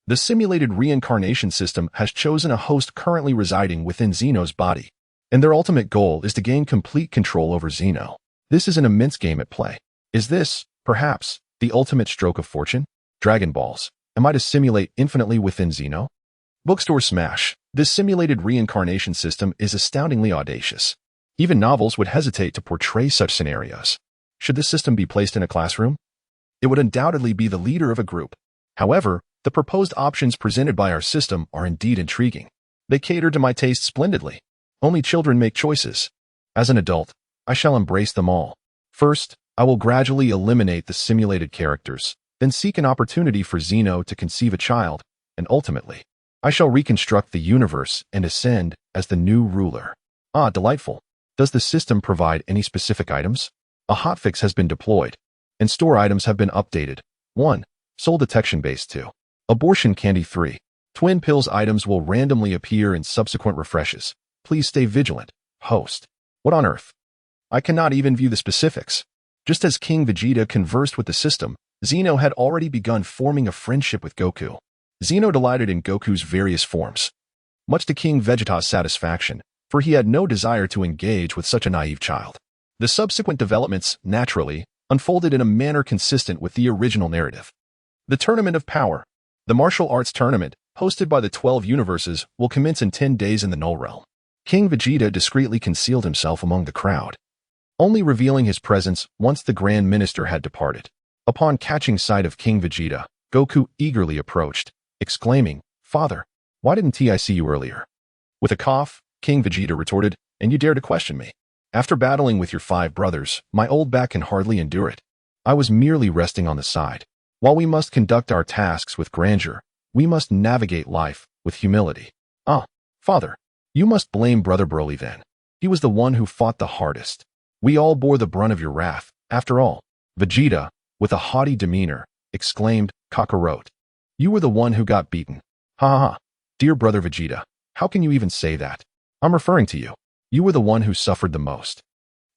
[SPEAKER 1] the simulated reincarnation system has chosen a host currently residing within Zeno's body, and their ultimate goal is to gain complete control over Zeno. This is an immense game at play. Is this, perhaps, the ultimate stroke of fortune? Dragon Balls. Am I to simulate infinitely within Zeno? Bookstore smash. This simulated reincarnation system is astoundingly audacious. Even novels would hesitate to portray such scenarios. Should this system be placed in a classroom? It would undoubtedly be the leader of a group. However, the proposed options presented by our system are indeed intriguing. They cater to my taste splendidly. Only children make choices. As an adult, I shall embrace them all. First, I will gradually eliminate the simulated characters. then seek an opportunity for Xeno to conceive a child, and ultimately, I shall reconstruct the universe and ascend as the new ruler. Ah, delightful. Does the system provide any specific items? A hotfix has been deployed, and store items have been updated. 1. Soul detection base 2. Abortion candy 3. Twin pills items will randomly appear in subsequent refreshes. Please stay vigilant. Host. What on earth? I cannot even view the specifics. Just as King Vegeta conversed with the system, Xeno had already begun forming a friendship with Goku. Xeno delighted in Goku's various forms, much to King Vegeta's satisfaction, for he had no desire to engage with such a naive child. The subsequent developments, naturally, unfolded in a manner consistent with the original narrative. The Tournament of Power. The martial arts tournament, hosted by the 12 universes, will commence in 10 days in the Null Realm. King Vegeta discreetly concealed himself among the crowd, only revealing his presence once the Grand Minister had departed. Upon catching sight of King Vegeta, Goku eagerly approached, exclaiming, "Father, why didn't I see you earlier?" With a cough, King Vegeta retorted, "And you dare to question me? After battling with your 5 brothers, my old back can hardly endure it. I was merely resting on the side. While we must conduct our tasks with grandeur, we must navigate life with humility." "Ah, Father, you must blame Brother Broly then. He was the one who fought the hardest. We all bore the brunt of your wrath, after all." Vegeta, with a haughty demeanor, exclaimed, "Kakarot, you were the one who got beaten." "Ha ha ha. Dear Brother Vegeta, how can you even say that? I'm referring to you. You were the one who suffered the most."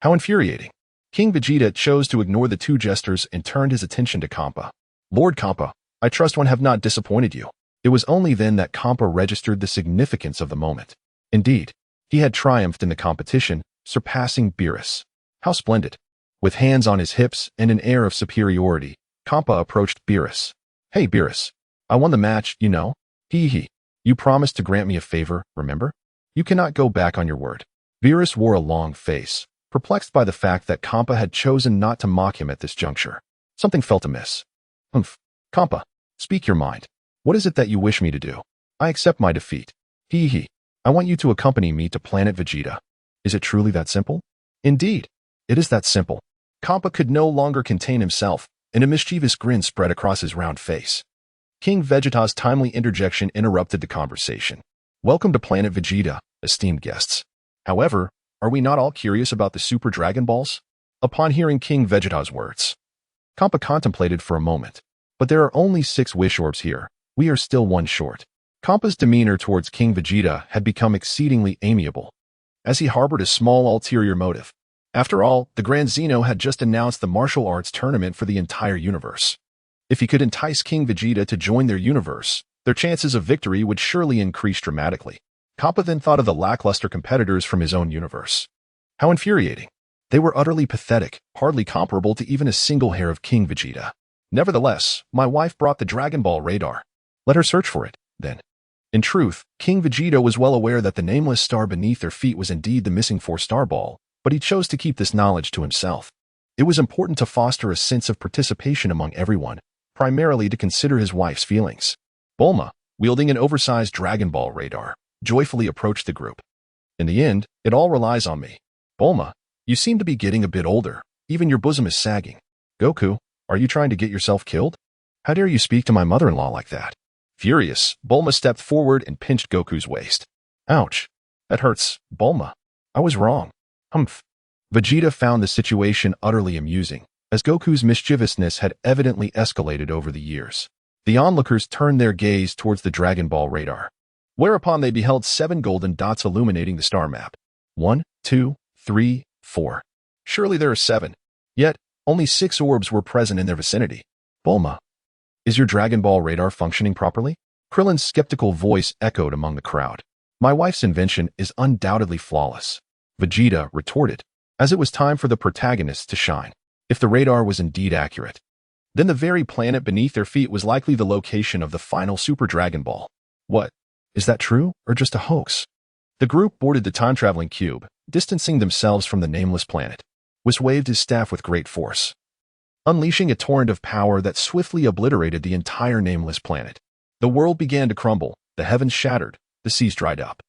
[SPEAKER 1] How infuriating. King Vegeta chose to ignore the 2 jesters and turned his attention to Kampa. "Lord Kampa, I trust one have not disappointed you." It was only then that Kampa registered the significance of the moment. Indeed, he had triumphed in the competition, surpassing Beerus. How splendid. With hands on his hips and an air of superiority, Kampa approached Beerus. "Hey Beerus, I won the match, you know. Hee hee. You promised to grant me a favor, remember? You cannot go back on your word." Beerus wore a long face, perplexed by the fact that Kampa had chosen not to mock him at this juncture. Something felt amiss. "Humph. Kampa, speak your mind. What is it that you wish me to do?" "I accept my defeat. Hee hee. I want you to accompany me to planet Vegeta." "Is it truly that simple?" "Indeed, it is that simple." Kampa could no longer contain himself, and a mischievous grin spread across his round face. King Vegeta's timely interjection interrupted the conversation. "Welcome to planet Vegeta, esteemed guests. However, are we not all curious about the Super Dragon Balls?" Upon hearing King Vegeta's words, Kampa contemplated for a moment. "But there are only 6 wish orbs here. We are still 1 short." Kampa's demeanor towards King Vegeta had become exceedingly amiable, as he harbored a small ulterior motive. After all, the Grand Xeno had just announced the martial arts tournament for the entire universe. If he could entice King Vegeta to join their universe, their chances of victory would surely increase dramatically. Kampa then thought of the lackluster competitors from his own universe. How infuriating. They were utterly pathetic, hardly comparable to even a single hair of King Vegeta. Nevertheless, my wife brought the Dragon Ball radar. Let her search for it, then. In truth, King Vegeta was well aware that the nameless star beneath their feet was indeed the missing 4-star ball, but he chose to keep this knowledge to himself. It was important to foster a sense of participation among everyone, primarily to consider his wife's feelings. Bulma, wielding an oversized Dragon Ball radar, joyfully approached the group. "In the end, it all relies on me." "Bulma, you seem to be getting a bit older. Even your bosom is sagging." "Goku, are you trying to get yourself killed? How dare you speak to my mother-in-law like that?" Furious, Bulma stepped forward and pinched Goku's waist. "Ouch. That hurts, Bulma. I was wrong." "Humph." Vegeta found the situation utterly amusing, as Goku's mischievousness had evidently escalated over the years. The onlookers turned their gaze towards the Dragon Ball radar, whereupon they beheld 7 golden dots illuminating the star map. 1, 2, 3, 4. Surely there are 7. Yet, only 6 orbs were present in their vicinity. "Bulma, is your Dragon Ball radar functioning properly?" Krillin's skeptical voice echoed among the crowd. "My wife's invention is undoubtedly flawless," Vegeta retorted, as it was time for the protagonists to shine. If the radar was indeed accurate, then the very planet beneath their feet was likely the location of the final Super Dragon Ball. What? Is that true, or just a hoax? The group boarded the time-traveling cube, distancing themselves from the nameless planet. Whis waved his staff with great force, unleashing a torrent of power that swiftly obliterated the entire nameless planet. The world began to crumble, the heavens shattered, the seas dried up,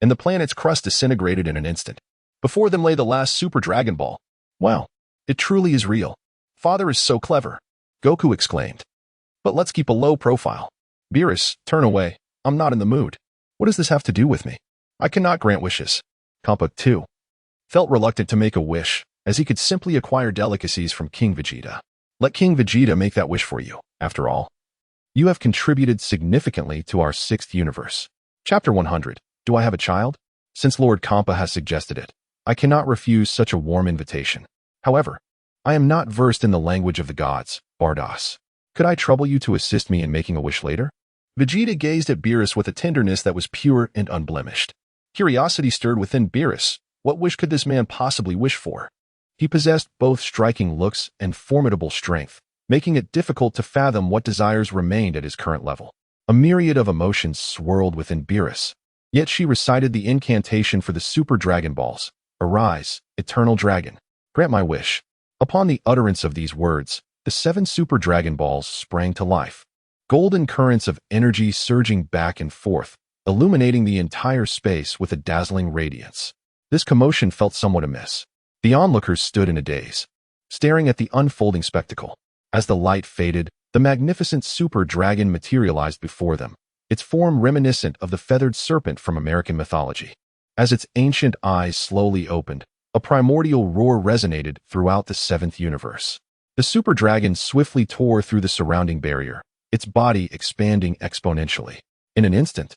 [SPEAKER 1] and the planet's crust disintegrated in an instant. Before them lay the last Super Dragon Ball. Wow, it truly is real. Father is so clever. Goku exclaimed. But let's keep a low profile. Beerus, turn away. I'm not in the mood. What does this have to do with me? I cannot grant wishes. Kampa, too, felt reluctant to make a wish, as he could simply acquire delicacies from King Vegeta. Let King Vegeta make that wish for you, after all. You have contributed significantly to our 6th universe. Chapter 100. Do I have a child? Since Lord Kampa has suggested it, I cannot refuse such a warm invitation. However, I am not versed in the language of the gods, Bardos. Could I trouble you to assist me in making a wish later? Vegeta gazed at Beerus with a tenderness that was pure and unblemished. Curiosity stirred within Beerus. What wish could this man possibly wish for? He possessed both striking looks and formidable strength, making it difficult to fathom what desires remained at his current level. A myriad of emotions swirled within Beerus, yet she recited the incantation for the Super Dragon Balls. Arise, Eternal Dragon, grant my wish. Upon the utterance of these words, the 7 Super Dragon Balls sprang to life. Golden currents of energy surging back and forth, illuminating the entire space with a dazzling radiance. This commotion felt somewhat amiss. The onlookers stood in a daze, staring at the unfolding spectacle. As the light faded, the magnificent Super Dragon materialized before them, its form reminiscent of the feathered serpent from American mythology. As its ancient eyes slowly opened, a primordial roar resonated throughout the 7th universe. The Super Dragon swiftly tore through the surrounding barrier, its body expanding exponentially. In an instant,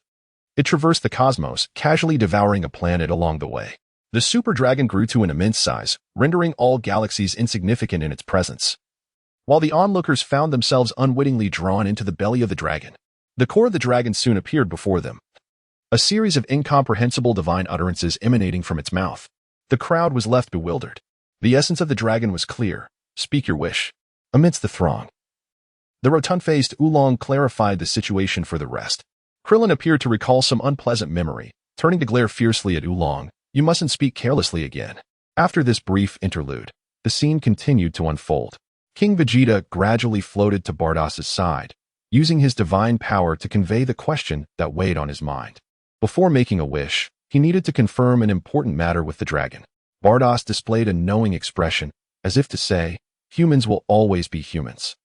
[SPEAKER 1] it traversed the cosmos, casually devouring a planet along the way. The Super Dragon grew to an immense size, rendering all galaxies insignificant in its presence. While the onlookers found themselves unwittingly drawn into the belly of the dragon, the core of the dragon soon appeared before them, a series of incomprehensible divine utterances emanating from its mouth. The crowd was left bewildered. The essence of the dragon was clear. Speak your wish. Amidst the throng, the rotund-faced Oolong clarified the situation for the rest. Krillin appeared to recall some unpleasant memory, turning to glare fiercely at Oolong. You mustn't speak carelessly again. After this brief interlude, the scene continued to unfold. King Vegeta gradually floated to Bardos's side, using his divine power to convey the question that weighed on his mind. Before making a wish, he needed to confirm an important matter with the dragon. Bardos displayed a knowing expression, as if to say, humans will always be humans.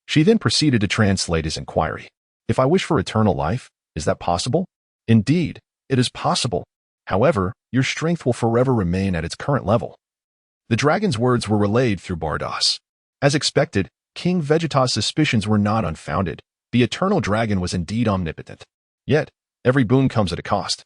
[SPEAKER 1] She then proceeded to translate his inquiry. If I wish for eternal life, is that possible? Indeed, it is possible. However, your strength will forever remain at its current level. The dragon's words were relayed through Bardos. As expected, King Vegeta's suspicions were not unfounded. The eternal dragon was indeed omnipotent. Yet, every boon comes at a cost.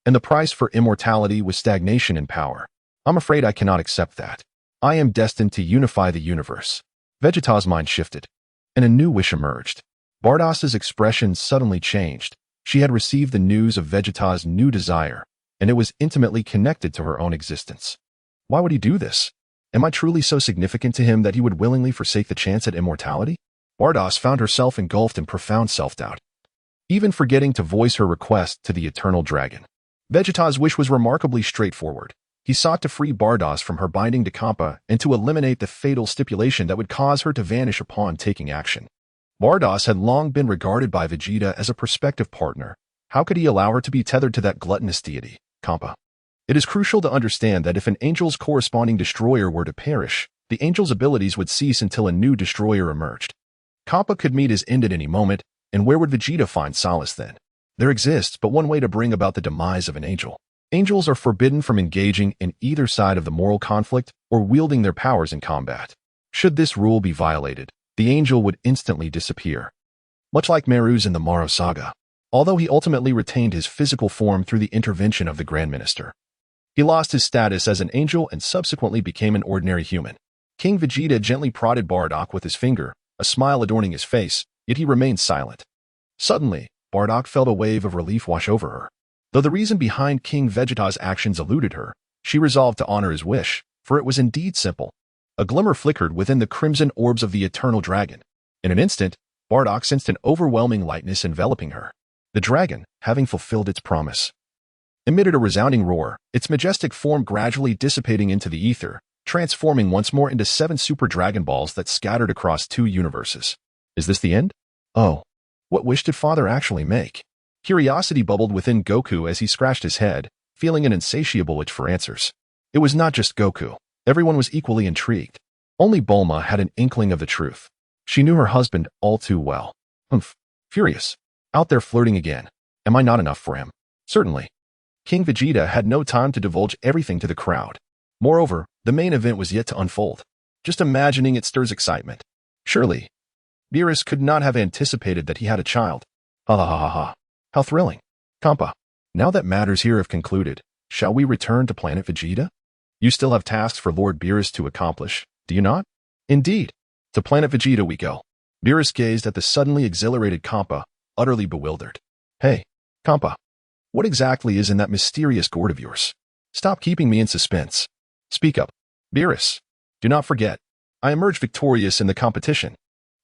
[SPEAKER 1] And the price for immortality was stagnation in power. I'm afraid I cannot accept that. I am destined to unify the universe. Vegeta's mind shifted, and a new wish emerged. Bardos's expression suddenly changed. She had received the news of Vegeta's new desire, and it was intimately connected to her own existence. Why would he do this? Am I truly so significant to him that he would willingly forsake the chance at immortality? Bardos found herself engulfed in profound self-doubt, even forgetting to voice her request to the eternal dragon. Vegeta's wish was remarkably straightforward. He sought to free Bardos from her binding to Kampa and to eliminate the fatal stipulation that would cause her to vanish upon taking action. Bardos had long been regarded by Vegeta as a prospective partner. How could he allow her to be tethered to that gluttonous deity, Kampa? It is crucial to understand that if an angel's corresponding destroyer were to perish, the angel's abilities would cease until a new destroyer emerged. Kampa could meet his end at any moment, and where would Vegeta find solace then? There exists but one way to bring about the demise of an angel. Angels are forbidden from engaging in either side of the moral conflict or wielding their powers in combat. Should this rule be violated, the angel would instantly disappear. Much like Meru's in the Maro saga, although he ultimately retained his physical form through the intervention of the Grand Minister. He lost his status as an angel and subsequently became an ordinary human. King Vegeta gently prodded Bardock with his finger, a smile adorning his face, yet he remained silent. Suddenly, Bardock felt a wave of relief wash over her. Though the reason behind King Vegeta's actions eluded her, she resolved to honor his wish, for it was indeed simple. A glimmer flickered within the crimson orbs of the eternal dragon. In an instant, Bardock sensed an overwhelming lightness enveloping her. The dragon, having fulfilled its promise, emitted a resounding roar, its majestic form gradually dissipating into the ether, transforming once more into 7 Super Dragon Balls that scattered across 2 universes. Is this the end? Oh, what wish did Father actually make? Curiosity bubbled within Goku as he scratched his head, feeling an insatiable itch for answers. It was not just Goku. Everyone was equally intrigued. Only Bulma had an inkling of the truth. She knew her husband all too well. Humph. Furious. Out there flirting again. Am I not enough for him? Certainly. King Vegeta had no time to divulge everything to the crowd. Moreover, the main event was yet to unfold. Just imagining it stirs excitement. Surely, Beerus could not have anticipated that he had a child. Ha ha ha ha ha. How thrilling. Kampa. Now that matters here have concluded, shall we return to planet Vegeta? You still have tasks for Lord Beerus to accomplish, do you not? Indeed. To planet Vegeta we go. Beerus gazed at the suddenly exhilarated Kampa, utterly bewildered. Hey, Kampa. What exactly is in that mysterious gourd of yours? Stop keeping me in suspense. Speak up. Beerus. Do not forget, I emerged victorious in the competition.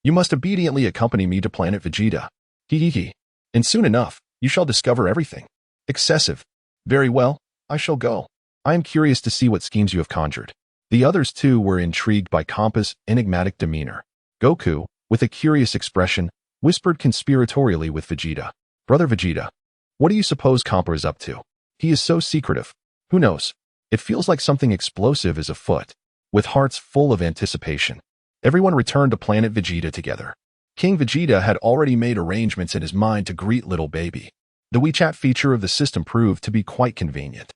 [SPEAKER 1] You must obediently accompany me to planet Vegeta. Hee. And soon enough, you shall discover everything. Excessive. Very well, I shall go. I am curious to see what schemes you have conjured. The others too were intrigued by Kampa's enigmatic demeanor. Goku, with a curious expression, whispered conspiratorially with Vegeta. Brother Vegeta, what do you suppose Kampa is up to? He is so secretive. Who knows? It feels like something explosive is afoot. With hearts full of anticipation, everyone returned to planet Vegeta together. King Vegeta had already made arrangements in his mind to greet little baby. The WeChat feature of the system proved to be quite convenient.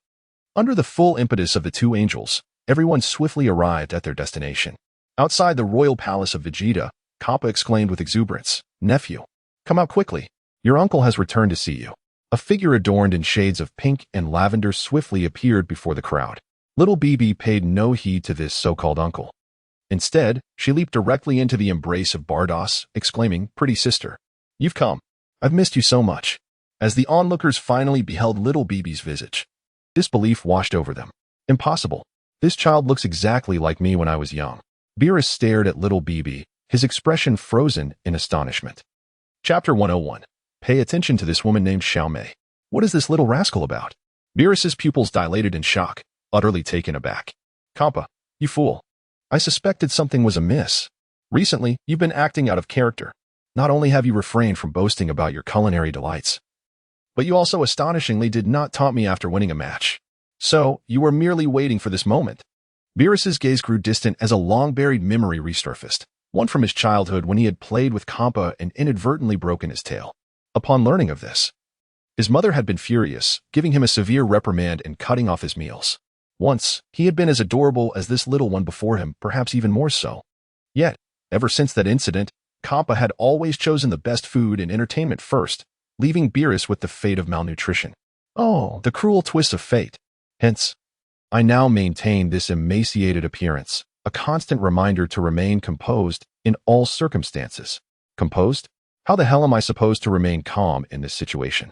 [SPEAKER 1] Under the full impetus of the two angels, everyone swiftly arrived at their destination. Outside the royal palace of Vegeta, Kappa exclaimed with exuberance, "Nephew, come out quickly. Your uncle has returned to see you." A figure adorned in shades of pink and lavender swiftly appeared before the crowd. Little Bibi paid no heed to this so-called uncle. Instead, she leaped directly into the embrace of Bardos, exclaiming, "Pretty sister, you've come. I've missed you so much." As the onlookers finally beheld little Bibi's visage, disbelief washed over them. Impossible. This child looks exactly like me when I was young. Beerus stared at little Bibi, his expression frozen in astonishment. Chapter 101. Pay attention to this woman named Xiaomei. What is this little rascal about? Beerus's pupils dilated in shock, utterly taken aback. Kampa, you fool. I suspected something was amiss. Recently, you've been acting out of character. Not only have you refrained from boasting about your culinary delights, but you also astonishingly did not taunt me after winning a match. So, you were merely waiting for this moment. Beerus's gaze grew distant as a long-buried memory resurfaced, one from his childhood when he had played with Kampa and inadvertently broken his tail. Upon learning of this, his mother had been furious, giving him a severe reprimand and cutting off his meals. Once, he had been as adorable as this little one before him, perhaps even more so. Yet, ever since that incident, Kampa had always chosen the best food and entertainment first, leaving Beerus with the fate of malnutrition. Oh, the cruel twist of fate. Hence, I now maintain this emaciated appearance, a constant reminder to remain composed in all circumstances. Composed? How the hell am I supposed to remain calm in this situation?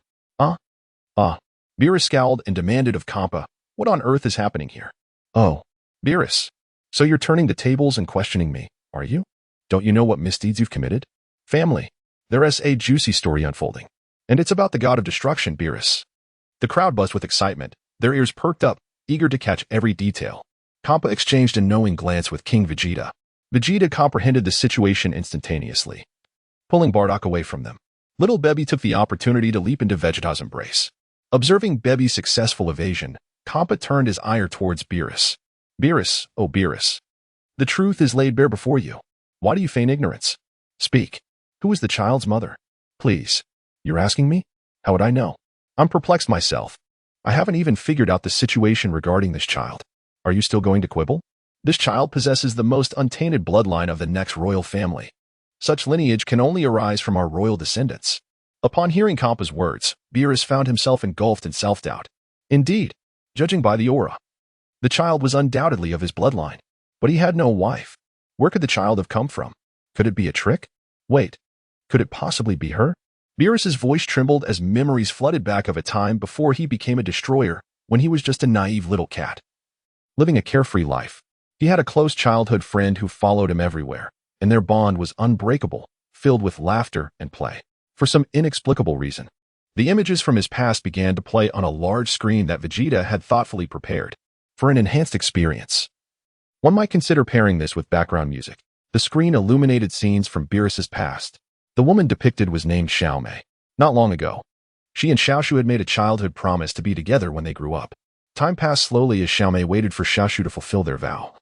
[SPEAKER 1] Beerus scowled and demanded of Kampa, what on earth is happening here? Oh, Beerus. So you're turning the tables and questioning me, are you? Don't you know what misdeeds you've committed? Family. There's a juicy story unfolding. And it's about the god of destruction, Beerus. The crowd buzzed with excitement, their ears perked up, eager to catch every detail. Kampa exchanged a knowing glance with King Vegeta. Vegeta comprehended the situation instantaneously, pulling Bardock away from them. Little Bebby took the opportunity to leap into Vegeta's embrace. Observing Bebby's successful evasion, Kampa turned his ire towards Beerus. Beerus, oh Beerus. The truth is laid bare before you. Why do you feign ignorance? Speak. Who is the child's mother? Please. You're asking me? How would I know? I'm perplexed myself. I haven't even figured out the situation regarding this child. Are you still going to quibble? This child possesses the most untainted bloodline of the next royal family. Such lineage can only arise from our royal descendants. Upon hearing Kampa's words, Beerus found himself engulfed in self-doubt. Indeed, judging by the aura, the child was undoubtedly of his bloodline. But he had no wife. Where could the child have come from? Could it be a trick? Wait, could it possibly be her? Beerus's voice trembled as memories flooded back of a time before he became a destroyer, when he was just a naive little cat, living a carefree life. He had a close childhood friend who followed him everywhere, and their bond was unbreakable, filled with laughter and play. For some inexplicable reason, the images from his past began to play on a large screen that Vegeta had thoughtfully prepared for an enhanced experience. One might consider pairing this with background music. The screen illuminated scenes from Beerus's past. The woman depicted was named Xiaomei. Not long ago, she and Xiaoshu had made a childhood promise to be together when they grew up. Time passed slowly as Xiaomei waited for Xiaoshu to fulfill their vow.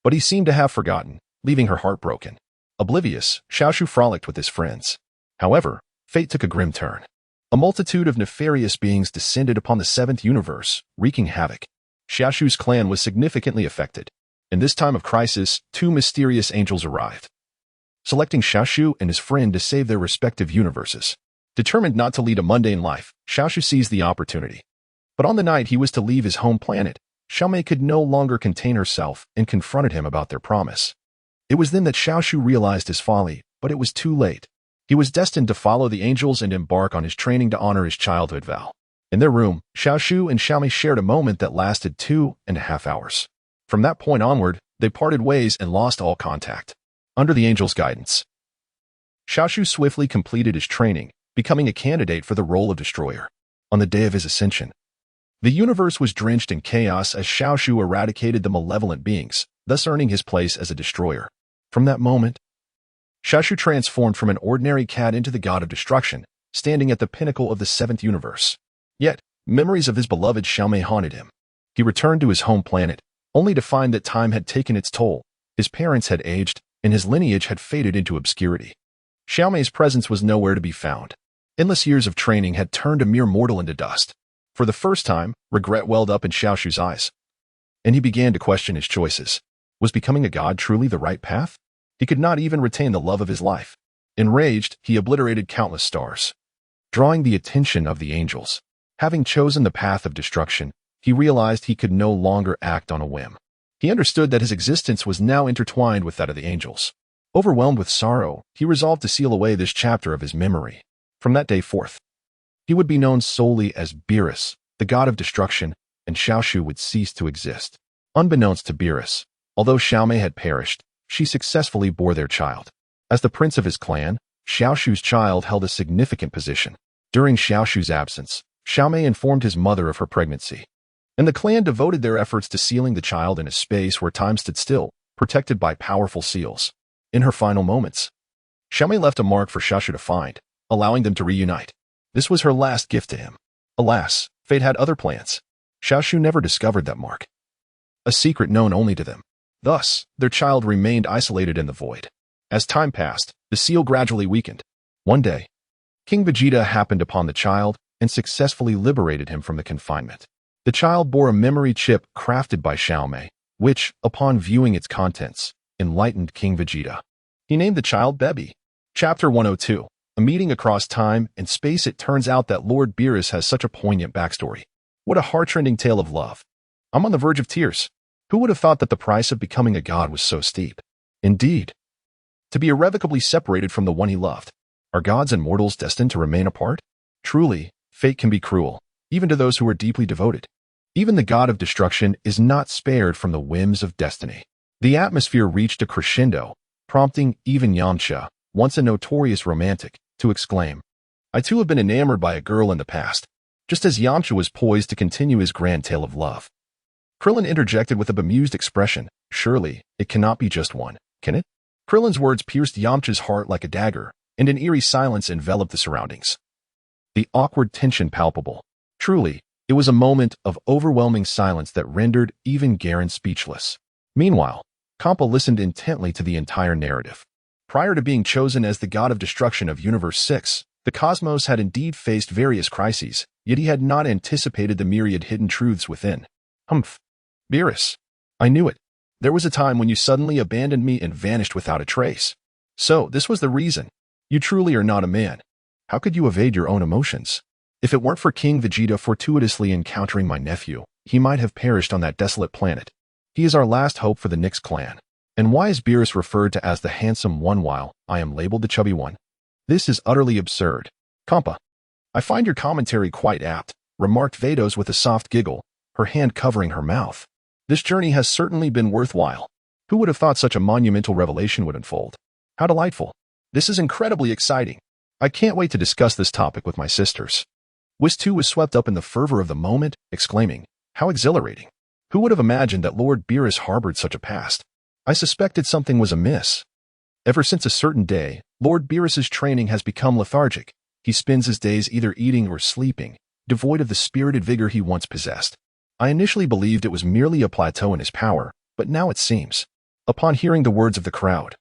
[SPEAKER 1] But he seemed to have forgotten, leaving her heartbroken. Oblivious, Xiaoshu frolicked with his friends. However, fate took a grim turn. A multitude of nefarious beings descended upon the seventh universe, wreaking havoc. Xiaoshu's clan was significantly affected. In this time of crisis, two mysterious angels arrived, selecting Xiaoshu and his friend to save their respective universes. Determined not to lead a mundane life, Xiaoshu seized the opportunity. But on the night he was to leave his home planet, Xiaomei could no longer contain herself and confronted him about their promise. It was then that Xiaoshu realized his folly, but it was too late. He was destined to follow the angels and embark on his training to honor his childhood vow. In their room, Xiaoshu and Xiaomei shared a moment that lasted 2.5 hours. From that point onward, they parted ways and lost all contact. Under the angels' guidance, Xiaoshu swiftly completed his training, becoming a candidate for the role of destroyer. On the day of his ascension, the universe was drenched in chaos as Xiaoshu eradicated the malevolent beings, thus earning his place as a destroyer. From that moment, Xiaoshu transformed from an ordinary cat into the god of destruction, standing at the pinnacle of the seventh universe. Yet, memories of his beloved Xiaomei haunted him. He returned to his home planet, only to find that time had taken its toll. His parents had aged, and his lineage had faded into obscurity. Xiaomei's presence was nowhere to be found. Endless years of training had turned a mere mortal into dust. For the first time, regret welled up in Xiaoshu's eyes, and he began to question his choices. Was becoming a god truly the right path? He could not even retain the love of his life. Enraged, he obliterated countless stars, drawing the attention of the angels. Having chosen the path of destruction, he realized he could no longer act on a whim. He understood that his existence was now intertwined with that of the angels. Overwhelmed with sorrow, he resolved to seal away this chapter of his memory. From that day forth, he would be known solely as Beerus, the god of destruction, and Xiaoshu would cease to exist. Unbeknownst to Beerus, although Xiaomei had perished, she successfully bore their child. As the prince of his clan, Xiaoshu's child held a significant position. During Xiaoshu's absence, Xiaomei informed his mother of her pregnancy, and the clan devoted their efforts to sealing the child in a space where time stood still, protected by powerful seals. In her final moments, Xiaomei left a mark for Xiaoshu to find, allowing them to reunite. This was her last gift to him. Alas, fate had other plans. Xiaoshu never discovered that mark, a secret known only to them. Thus, their child remained isolated in the void. As time passed, the seal gradually weakened. One day, King Vegeta happened upon the child and successfully liberated him from the confinement. The child bore a memory chip crafted by Xiaomei, which, upon viewing its contents, enlightened King Vegeta. He named the child Bebi. Chapter 102. A meeting across time and space. It turns out that Lord Beerus has such a poignant backstory. What a heart-rending tale of love. I'm on the verge of tears. Who would have thought that the price of becoming a god was so steep? Indeed, to be irrevocably separated from the one he loved. Are gods and mortals destined to remain apart? Truly, fate can be cruel, even to those who are deeply devoted. Even the god of destruction is not spared from the whims of destiny. The atmosphere reached a crescendo, prompting even Yamcha, once a notorious romantic, to exclaim, "I too have been enamored by a girl in the past," just as Yamcha was poised to continue his grand tale of love. Krillin interjected with a bemused expression, "Surely, it cannot be just one, can it?" Krillin's words pierced Yamcha's heart like a dagger, and an eerie silence enveloped the surroundings. The awkward tension palpable. Truly, it was a moment of overwhelming silence that rendered even Garen speechless. Meanwhile, Kampa listened intently to the entire narrative. Prior to being chosen as the god of destruction of Universe 6, the cosmos had indeed faced various crises, yet he had not anticipated the myriad hidden truths within. Humph. Beerus. I knew it. There was a time when you suddenly abandoned me and vanished without a trace. So, this was the reason. You truly are not a man. How could you evade your own emotions? If it weren't for King Vegeta fortuitously encountering my nephew, he might have perished on that desolate planet. He is our last hope for the Nyx clan. And why is Beerus referred to as the handsome one while I am labeled the chubby one? This is utterly absurd. Kampa. I find your commentary quite apt, remarked Vados with a soft giggle, her hand covering her mouth. This journey has certainly been worthwhile. Who would have thought such a monumental revelation would unfold? How delightful. This is incredibly exciting. I can't wait to discuss this topic with my sisters. Whis too was swept up in the fervor of the moment, exclaiming, "How exhilarating. Who would have imagined that Lord Beerus harbored such a past? I suspected something was amiss. Ever since a certain day, Lord Beerus's training has become lethargic. He spends his days either eating or sleeping, devoid of the spirited vigor he once possessed. I initially believed it was merely a plateau in his power, but now it seems." Upon hearing the words of the crowd,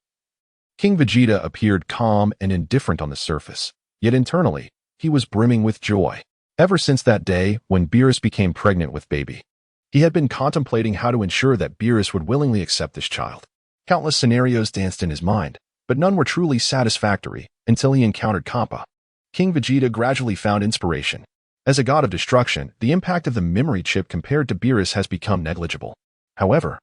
[SPEAKER 1] King Vegeta appeared calm and indifferent on the surface, yet internally, he was brimming with joy. Ever since that day when Beerus became pregnant with Baby, he had been contemplating how to ensure that Beerus would willingly accept this child. Countless scenarios danced in his mind, but none were truly satisfactory until he encountered Kappa. King Vegeta gradually found inspiration. As a god of destruction, the impact of the memory chip compared to Beerus has become negligible. However,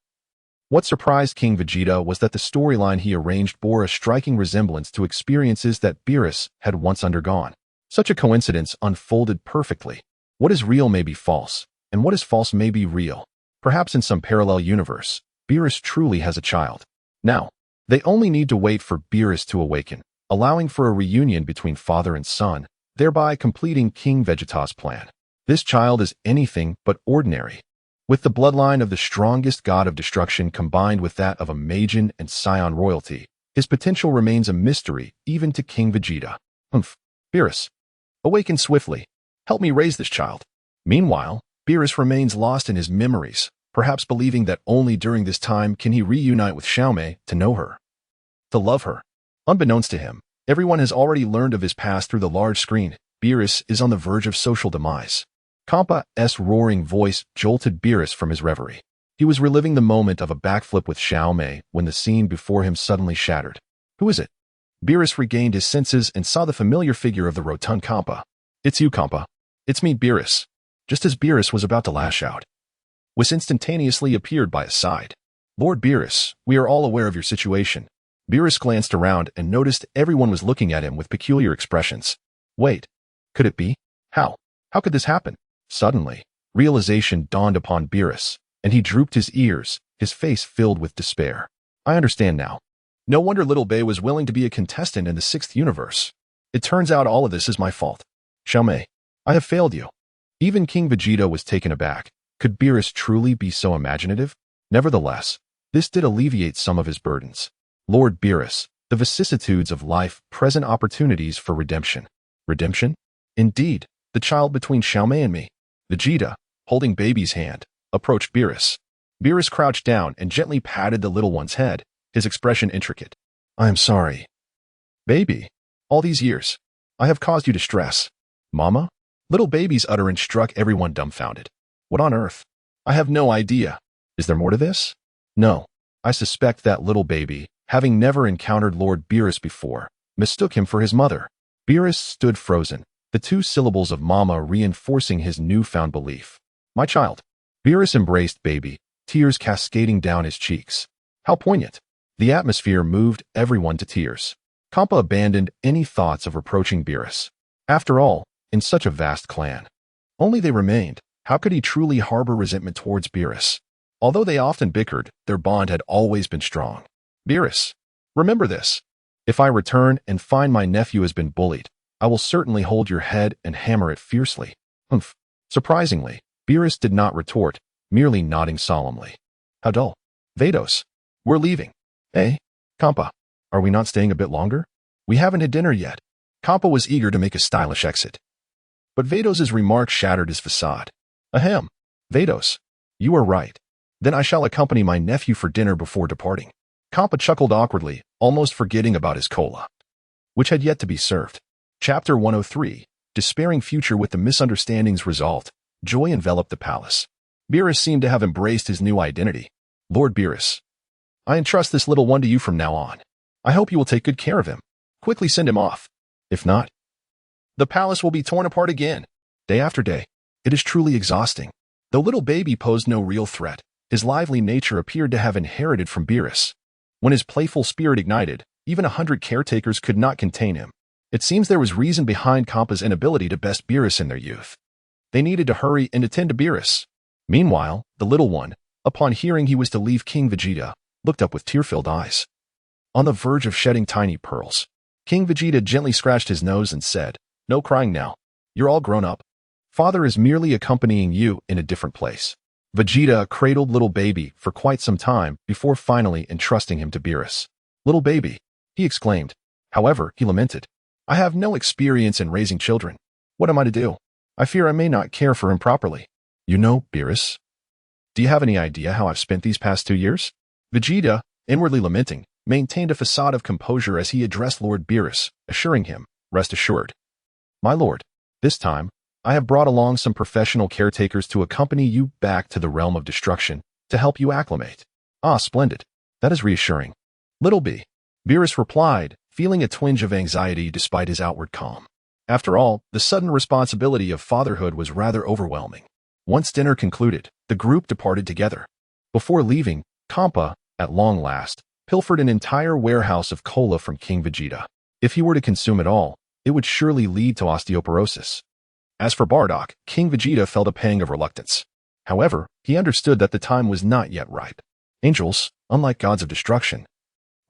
[SPEAKER 1] what surprised King Vegeta was that the storyline he arranged bore a striking resemblance to experiences that Beerus had once undergone. Such a coincidence unfolded perfectly. What is real may be false, and what is false may be real. Perhaps in some parallel universe, Beerus truly has a child. Now, they only need to wait for Beerus to awaken, allowing for a reunion between father and son, thereby completing King Vegeta's plan. This child is anything but ordinary. With the bloodline of the strongest god of destruction combined with that of a Majin and Scion royalty, his potential remains a mystery even to King Vegeta. Beerus, awaken swiftly. Help me raise this child. Meanwhile, Beerus remains lost in his memories, perhaps believing that only during this time can he reunite with Xiaomei to know her, to love her. Unbeknownst to him, everyone has already learned of his past through the large screen. Beerus is on the verge of social demise. Kampa's roaring voice jolted Beerus from his reverie. He was reliving the moment of a backflip with Xiaomei when the scene before him suddenly shattered. Who is it? Beerus regained his senses and saw the familiar figure of the rotund Kampa. It's you, Kampa. It's me, Beerus. Just as Beerus was about to lash out, Whis instantaneously appeared by his side. Lord Beerus, we are all aware of your situation. Beerus glanced around and noticed everyone was looking at him with peculiar expressions. Wait, could it be? How? How could this happen? Suddenly, realization dawned upon Beerus, and he drooped his ears, his face filled with despair. I understand now. No wonder Little Bay was willing to be a contestant in the 6th universe. It turns out all of this is my fault. Xiaomei, I have failed you. Even King Vegeta was taken aback. Could Beerus truly be so imaginative? Nevertheless, this did alleviate some of his burdens. Lord Beerus, the vicissitudes of life present opportunities for redemption. Redemption? Indeed, the child between Xiaomei and me. Vegeta, holding Baby's hand, approached Beerus. Beerus crouched down and gently patted the little one's head, his expression intricate. I am sorry. Baby, all these years, I have caused you distress. Mama? Little Baby's utterance struck everyone dumbfounded. What on earth? I have no idea. Is there more to this? No. I suspect that Little Baby, having never encountered Lord Beerus before, mistook him for his mother. Beerus stood frozen, the 2 syllables of Mama reinforcing his newfound belief. My child. Beerus embraced Baby, tears cascading down his cheeks. How poignant. The atmosphere moved everyone to tears. Kampa abandoned any thoughts of reproaching Beerus. After all, in such a vast clan, only they remained. How could he truly harbor resentment towards Beerus? Although they often bickered, their bond had always been strong. Beerus, remember this. If I return and find my nephew has been bullied, I will certainly hold your head and hammer it fiercely. Surprisingly, Beerus did not retort, merely nodding solemnly. How dull. Vados, we're leaving. Eh? Kampa, are we not staying a bit longer? We haven't had dinner yet. Kampa was eager to make a stylish exit. But Vados's remark shattered his facade. Ahem. Vados, you are right. Then I shall accompany my nephew for dinner before departing. Kampa chuckled awkwardly, almost forgetting about his cola, which had yet to be served. Chapter 103, Despairing Future with the Misunderstandings Resolved. Joy enveloped the palace. Beerus seemed to have embraced his new identity. Lord Beerus, I entrust this little one to you from now on. I hope you will take good care of him. Quickly send him off. If not, the palace will be torn apart again, day after day. It is truly exhausting. Though Little Baby posed no real threat, his lively nature appeared to have inherited from Beerus. When his playful spirit ignited, even 100 caretakers could not contain him. It seems there was reason behind Kampa's inability to best Beerus in their youth. They needed to hurry and attend to Beerus. Meanwhile, the little one, upon hearing he was to leave King Vegeta, looked up with tear-filled eyes. On the verge of shedding tiny pearls, King Vegeta gently scratched his nose and said, No crying now. You're all grown up. Father is merely accompanying you in a different place. Vegeta cradled Little Baby for quite some time before finally entrusting him to Beerus. Little Baby, he exclaimed. However, he lamented, I have no experience in raising children. What am I to do? I fear I may not care for him properly. You know, Beerus, do you have any idea how I've spent these past 2 years? Vegeta, inwardly lamenting, maintained a facade of composure as he addressed Lord Beerus, assuring him, "Rest assured, my lord, this time, I have brought along some professional caretakers to accompany you back to the realm of destruction to help you acclimate." "Ah, splendid. That is reassuring." "Little B," Beerus replied, feeling a twinge of anxiety despite his outward calm. After all, the sudden responsibility of fatherhood was rather overwhelming. Once dinner concluded, the group departed together. Before leaving, Kampa, at long last, pilfered an entire warehouse of cola from King Vegeta. If he were to consume it all, it would surely lead to osteoporosis. As for Bardock, King Vegeta felt a pang of reluctance. However, he understood that the time was not yet ripe. Angels, unlike gods of destruction,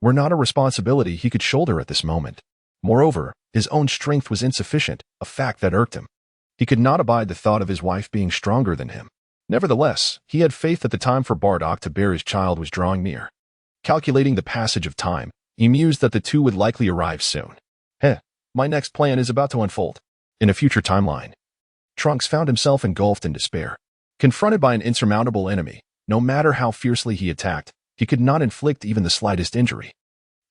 [SPEAKER 1] were not a responsibility he could shoulder at this moment. Moreover, his own strength was insufficient, a fact that irked him. He could not abide the thought of his wife being stronger than him. Nevertheless, he had faith that the time for Bardock to bear his child was drawing near. Calculating the passage of time, he mused that the two would likely arrive soon. My next plan is about to unfold. In a future timeline, Trunks found himself engulfed in despair. Confronted by an insurmountable enemy, no matter how fiercely he attacked, he could not inflict even the slightest injury.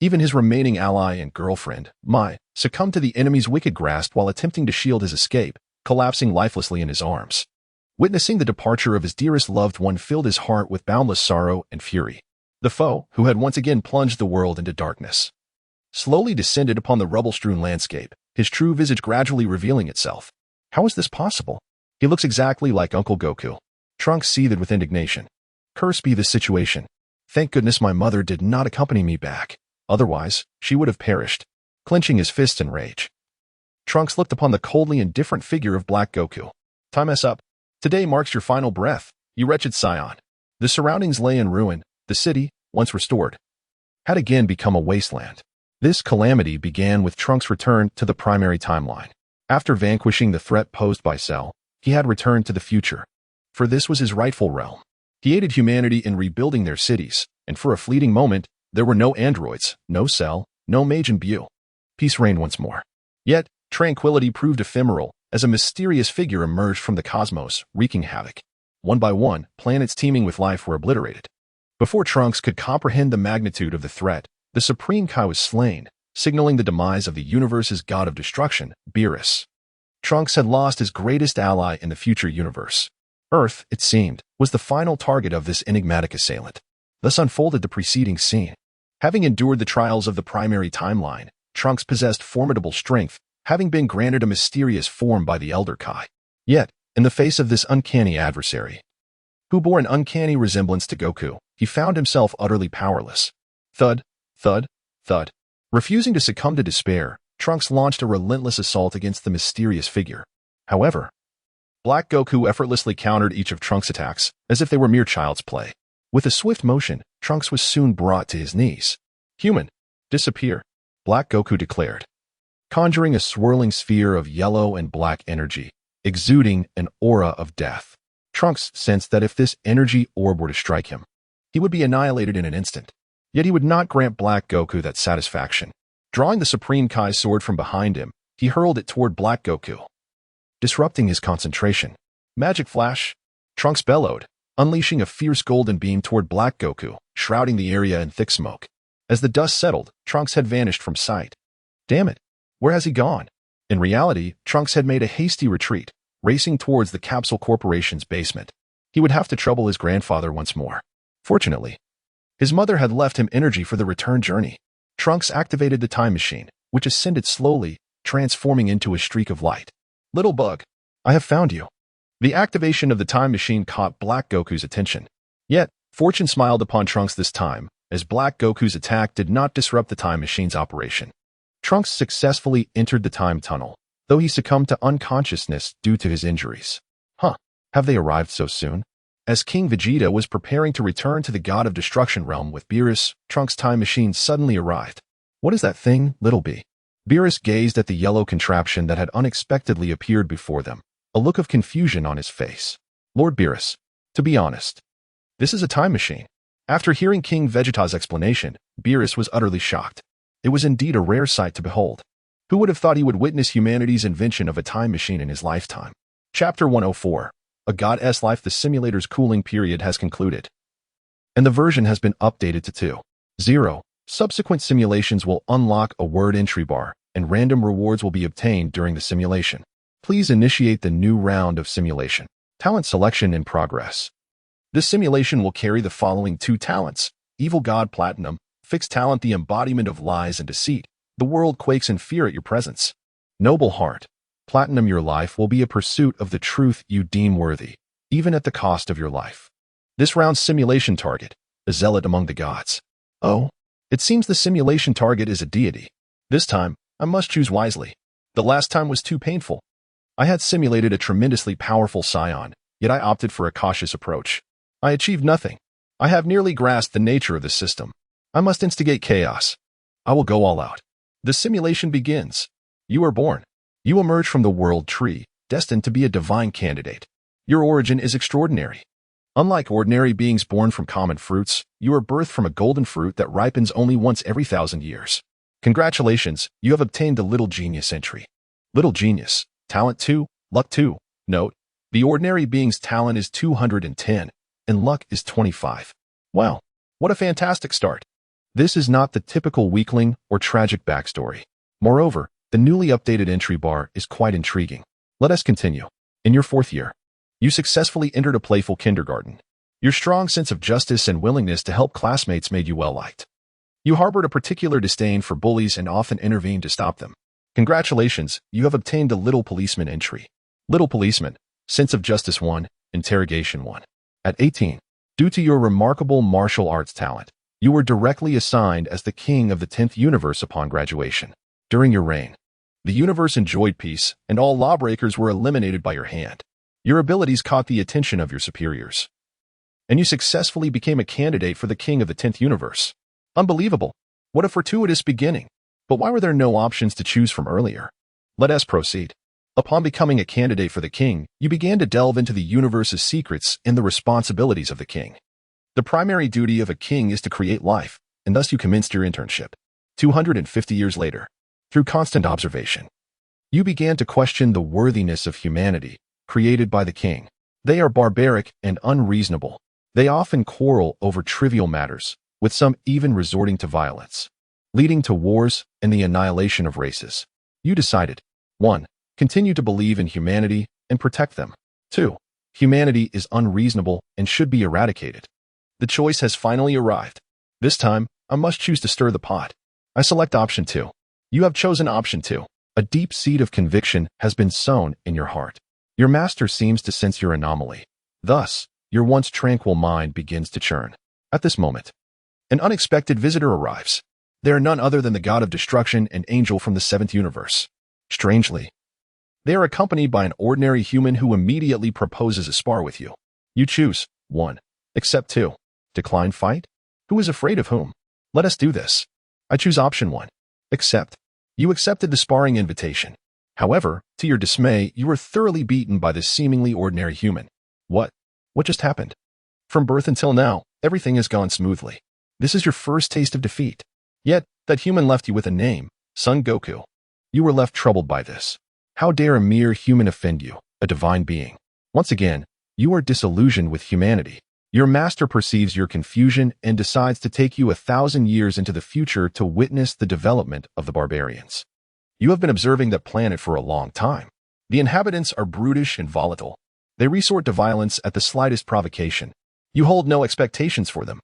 [SPEAKER 1] Even his remaining ally and girlfriend, Mai, succumbed to the enemy's wicked grasp while attempting to shield his escape, collapsing lifelessly in his arms. Witnessing the departure of his dearest loved one filled his heart with boundless sorrow and fury. The foe, who had once again plunged the world into darkness, slowly descended upon the rubble-strewn landscape, his true visage gradually revealing itself. How is this possible? He looks exactly like Uncle Goku. Trunks seethed with indignation. Curse be this situation. Thank goodness my mother did not accompany me back. Otherwise, she would have perished. Clenching his fists in rage, Trunks looked upon the coldly indifferent figure of Black Goku. Time us up. Today marks your final breath, you wretched scion. The surroundings lay in ruin. The city, once restored, had again become a wasteland. This calamity began with Trunks' return to the primary timeline. After vanquishing the threat posed by Cell, he had returned to the future. For this was his rightful realm. He aided humanity in rebuilding their cities, and for a fleeting moment, there were no androids, no Cell, no Majin Buu. Peace reigned once more. Yet, tranquility proved ephemeral as a mysterious figure emerged from the cosmos, wreaking havoc. One by one, planets teeming with life were obliterated. Before Trunks could comprehend the magnitude of the threat, the Supreme Kai was slain, signaling the demise of the universe's god of destruction, Beerus. Trunks had lost his greatest ally in the future universe. Earth, it seemed, was the final target of this enigmatic assailant. Thus unfolded the preceding scene. Having endured the trials of the primary timeline, Trunks possessed formidable strength, having been granted a mysterious form by the Elder Kai. Yet, in the face of this uncanny adversary, who bore an uncanny resemblance to Goku, he found himself utterly powerless. Thud, thud, thud. Refusing to succumb to despair, Trunks launched a relentless assault against the mysterious figure. However, Black Goku effortlessly countered each of Trunks' attacks, as if they were mere child's play. With a swift motion, Trunks was soon brought to his knees. "Human, disappear," Black Goku declared, conjuring a swirling sphere of yellow and black energy, exuding an aura of death. Trunks sensed that if this energy orb were to strike him, he would be annihilated in an instant. Yet he would not grant Black Goku that satisfaction. Drawing the Supreme Kai sword from behind him, he hurled it toward Black Goku, disrupting his concentration. Magic flash! Trunks bellowed, unleashing a fierce golden beam toward Black Goku, shrouding the area in thick smoke. As the dust settled, Trunks had vanished from sight. Damn it! Where has he gone? In reality, Trunks had made a hasty retreat, racing towards the Capsule Corporation's basement. He would have to trouble his grandfather once more. Fortunately, his mother had left him energy for the return journey. Trunks activated the time machine, which ascended slowly, transforming into a streak of light. "Little bug, I have found you." The activation of the time machine caught Black Goku's attention. Yet, fortune smiled upon Trunks this time, as Black Goku's attack did not disrupt the time machine's operation. Trunks successfully entered the time tunnel, though he succumbed to unconsciousness due to his injuries. Have they arrived so soon? As King Vegeta was preparing to return to the God of Destruction realm with Beerus, Trunks' time machine suddenly arrived. "What is that thing, Little B?" Beerus gazed at the yellow contraption that had unexpectedly appeared before them, a look of confusion on his face. "Lord Beerus, to be honest, this is a time machine." After hearing King Vegeta's explanation, Beerus was utterly shocked. It was indeed a rare sight to behold. Who would have thought he would witness humanity's invention of a time machine in his lifetime? Chapter 104. A God's Life. The simulator's cooling period has concluded, and the version has been updated to 2.0. Subsequent simulations will unlock a word entry bar, and random rewards will be obtained during the simulation. Please initiate the new round of simulation. Talent selection in progress. This simulation will carry the following 2 talents. Evil God Platinum, fixed talent, the embodiment of lies and deceit. The world quakes in fear at your presence. Noble Heart. Platinum, your life will be a pursuit of the truth you deem worthy, even at the cost of your life. This round's simulation target, a zealot among the gods. Oh, it seems the simulation target is a deity. This time, I must choose wisely. The last time was too painful. I had simulated a tremendously powerful scion, yet I opted for a cautious approach. I achieved nothing. I have nearly grasped the nature of the system. I must instigate chaos. I will go all out. The simulation begins. You are born. You emerge from the world tree, destined to be a divine candidate. Your origin is extraordinary. Unlike ordinary beings born from common fruits, you are birthed from a golden fruit that ripens only once every 1,000 years. Congratulations, you have obtained the Little Genius entry. Little Genius, Talent 2, Luck 2. Note, the ordinary being's talent is 210, and luck is 25. Wow, what a fantastic start. This is not the typical weakling or tragic backstory. Moreover, the newly updated entry bar is quite intriguing. Let us continue. In your 4th year, you successfully entered a playful kindergarten. Your strong sense of justice and willingness to help classmates made you well-liked. You harbored a particular disdain for bullies and often intervened to stop them. Congratulations, you have obtained the Little Policeman entry. Little Policeman, Sense of Justice 1, Interrogation 1. At 18, due to your remarkable martial arts talent, you were directly assigned as the king of the 10th universe upon graduation. During your reign, the universe enjoyed peace, and all lawbreakers were eliminated by your hand. Your abilities caught the attention of your superiors, and you successfully became a candidate for the king of the 10th universe. Unbelievable. What a fortuitous beginning. But why were there no options to choose from earlier? Let us proceed. Upon becoming a candidate for the king, you began to delve into the universe's secrets and the responsibilities of the king. The primary duty of a king is to create life, and thus you commenced your internship. 250 years later, through constant observation, you began to question the worthiness of humanity created by the king. They are barbaric and unreasonable. They often quarrel over trivial matters, with some even resorting to violence, leading to wars and the annihilation of races. You decided, 1. Continue to believe in humanity and protect them. 2. Humanity is unreasonable and should be eradicated. The choice has finally arrived. This time, I must choose to stir the pot. I select option 2. You have chosen option 2. A deep seed of conviction has been sown in your heart. Your master seems to sense your anomaly. Thus, your once tranquil mind begins to churn. At this moment, an unexpected visitor arrives. They are none other than the god of destruction and angel from the 7th universe. Strangely, they are accompanied by an ordinary human who immediately proposes a spar with you. You choose 1. Accept 2. Decline fight? Who is afraid of whom? Let us do this. I choose option 1. Accept. You accepted the sparring invitation. However, to your dismay, you were thoroughly beaten by this seemingly ordinary human. What? What just happened? From birth until now, everything has gone smoothly. This is your first taste of defeat. Yet, that human left you with a name, Son Goku. You were left troubled by this. How dare a mere human offend you, a divine being? Once again, you are disillusioned with humanity. Your master perceives your confusion and decides to take you 1,000 years into the future to witness the development of the barbarians. You have been observing that planet for a long time. The inhabitants are brutish and volatile. They resort to violence at the slightest provocation. You hold no expectations for them.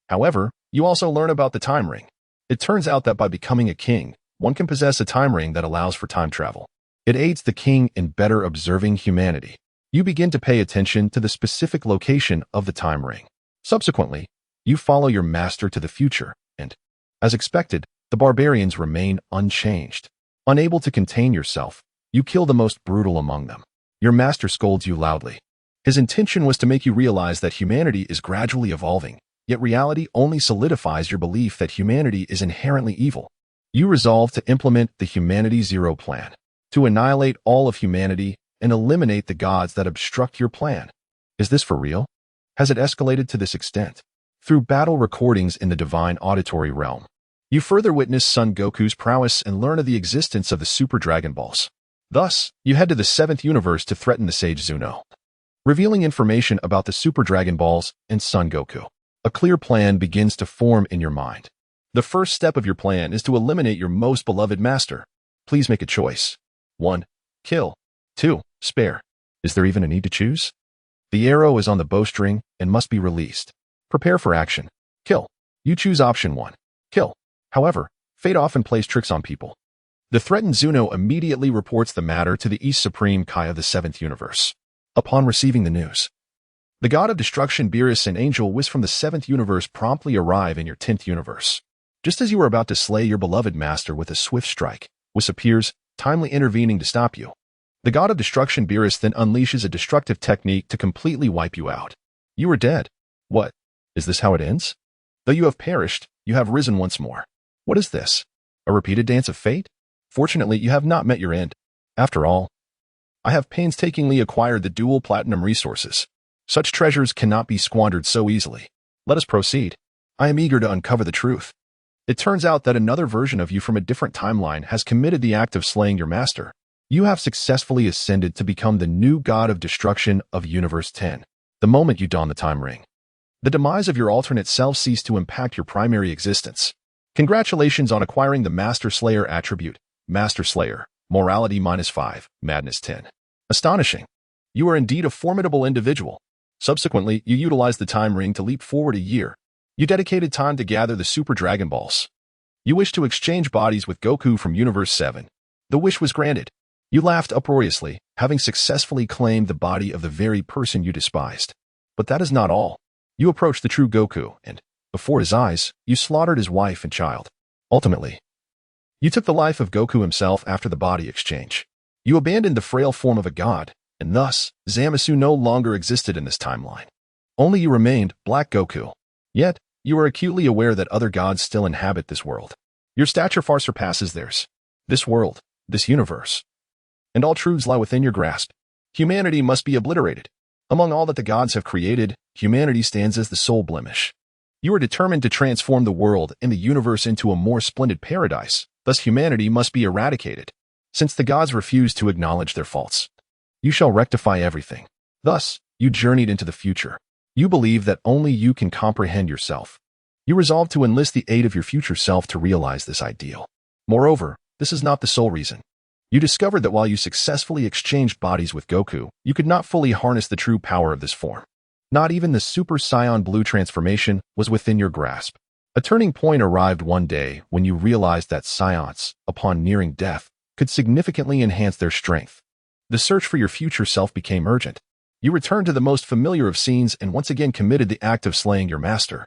[SPEAKER 1] However, you also learn about the time ring. It turns out that by becoming a king, one can possess a time ring that allows for time travel. It aids the king in better observing humanity. You begin to pay attention to the specific location of the time ring. Subsequently, you follow your master to the future, and, as expected, the barbarians remain unchanged. Unable to contain yourself, you kill the most brutal among them. Your master scolds you loudly. His intention was to make you realize that humanity is gradually evolving, yet reality only solidifies your belief that humanity is inherently evil. You resolve to implement the Humanity Zero plan, to annihilate all of humanity and eliminate the gods that obstruct your plan. Is this for real? Has it escalated to this extent? Through battle recordings in the divine auditory realm, you further witness Son Goku's prowess and learn of the existence of the Super Dragon Balls. Thus, you head to the 7th universe to threaten the sage Zuno, revealing information about the Super Dragon Balls and Son Goku. A clear plan begins to form in your mind. The first step of your plan is to eliminate your most beloved master. Please make a choice. 1. Kill. 2. Spare. Is there even a need to choose? The arrow is on the bowstring and must be released. Prepare for action. Kill. You choose option 1. Kill. However, fate often plays tricks on people. The threatened Zuno immediately reports the matter to the East Supreme Kai of the 7th universe. Upon receiving the news, the god of destruction Beerus and Angel Whis from the 7th universe promptly arrive in your 10th universe. Just as you are about to slay your beloved master with a swift strike, Whis appears, timely intervening to stop you. The god of destruction Beerus then unleashes a destructive technique to completely wipe you out. You are dead. What? Is this how it ends? Though you have perished, you have risen once more. What is this? A repeated dance of fate? Fortunately, you have not met your end. After all, I have painstakingly acquired the dual platinum resources. Such treasures cannot be squandered so easily. Let us proceed. I am eager to uncover the truth. It turns out that another version of you from a different timeline has committed the act of slaying your master. You have successfully ascended to become the new god of destruction of Universe 10. The moment you don the time ring, the demise of your alternate self ceased to impact your primary existence. Congratulations on acquiring the Master Slayer attribute. Master Slayer, morality -5, madness 10. Astonishing. You are indeed a formidable individual. Subsequently, you utilized the time ring to leap forward a year. You dedicated time to gather the Super Dragon Balls. You wished to exchange bodies with Goku from Universe 7. The wish was granted. You laughed uproariously, having successfully claimed the body of the very person you despised. But that is not all. You approached the true Goku, and, before his eyes, you slaughtered his wife and child. Ultimately, you took the life of Goku himself after the body exchange. You abandoned the frail form of a god, and thus, Zamasu no longer existed in this timeline. Only you remained, Black Goku. Yet, you are acutely aware that other gods still inhabit this world. Your stature far surpasses theirs. This world, this universe, and all truths lie within your grasp. Humanity must be obliterated. Among all that the gods have created, humanity stands as the sole blemish. You are determined to transform the world and the universe into a more splendid paradise, thus humanity must be eradicated. Since the gods refuse to acknowledge their faults, you shall rectify everything. Thus, you journeyed into the future. You believe that only you can comprehend yourself. You resolve to enlist the aid of your future self to realize this ideal. Moreover, this is not the sole reason. You discovered that while you successfully exchanged bodies with Goku, you could not fully harness the true power of this form. Not even the Super Saiyan Blue transformation was within your grasp. A turning point arrived one day when you realized that Saiyans, upon nearing death, could significantly enhance their strength. The search for your future self became urgent. You returned to the most familiar of scenes and once again committed the act of slaying your master.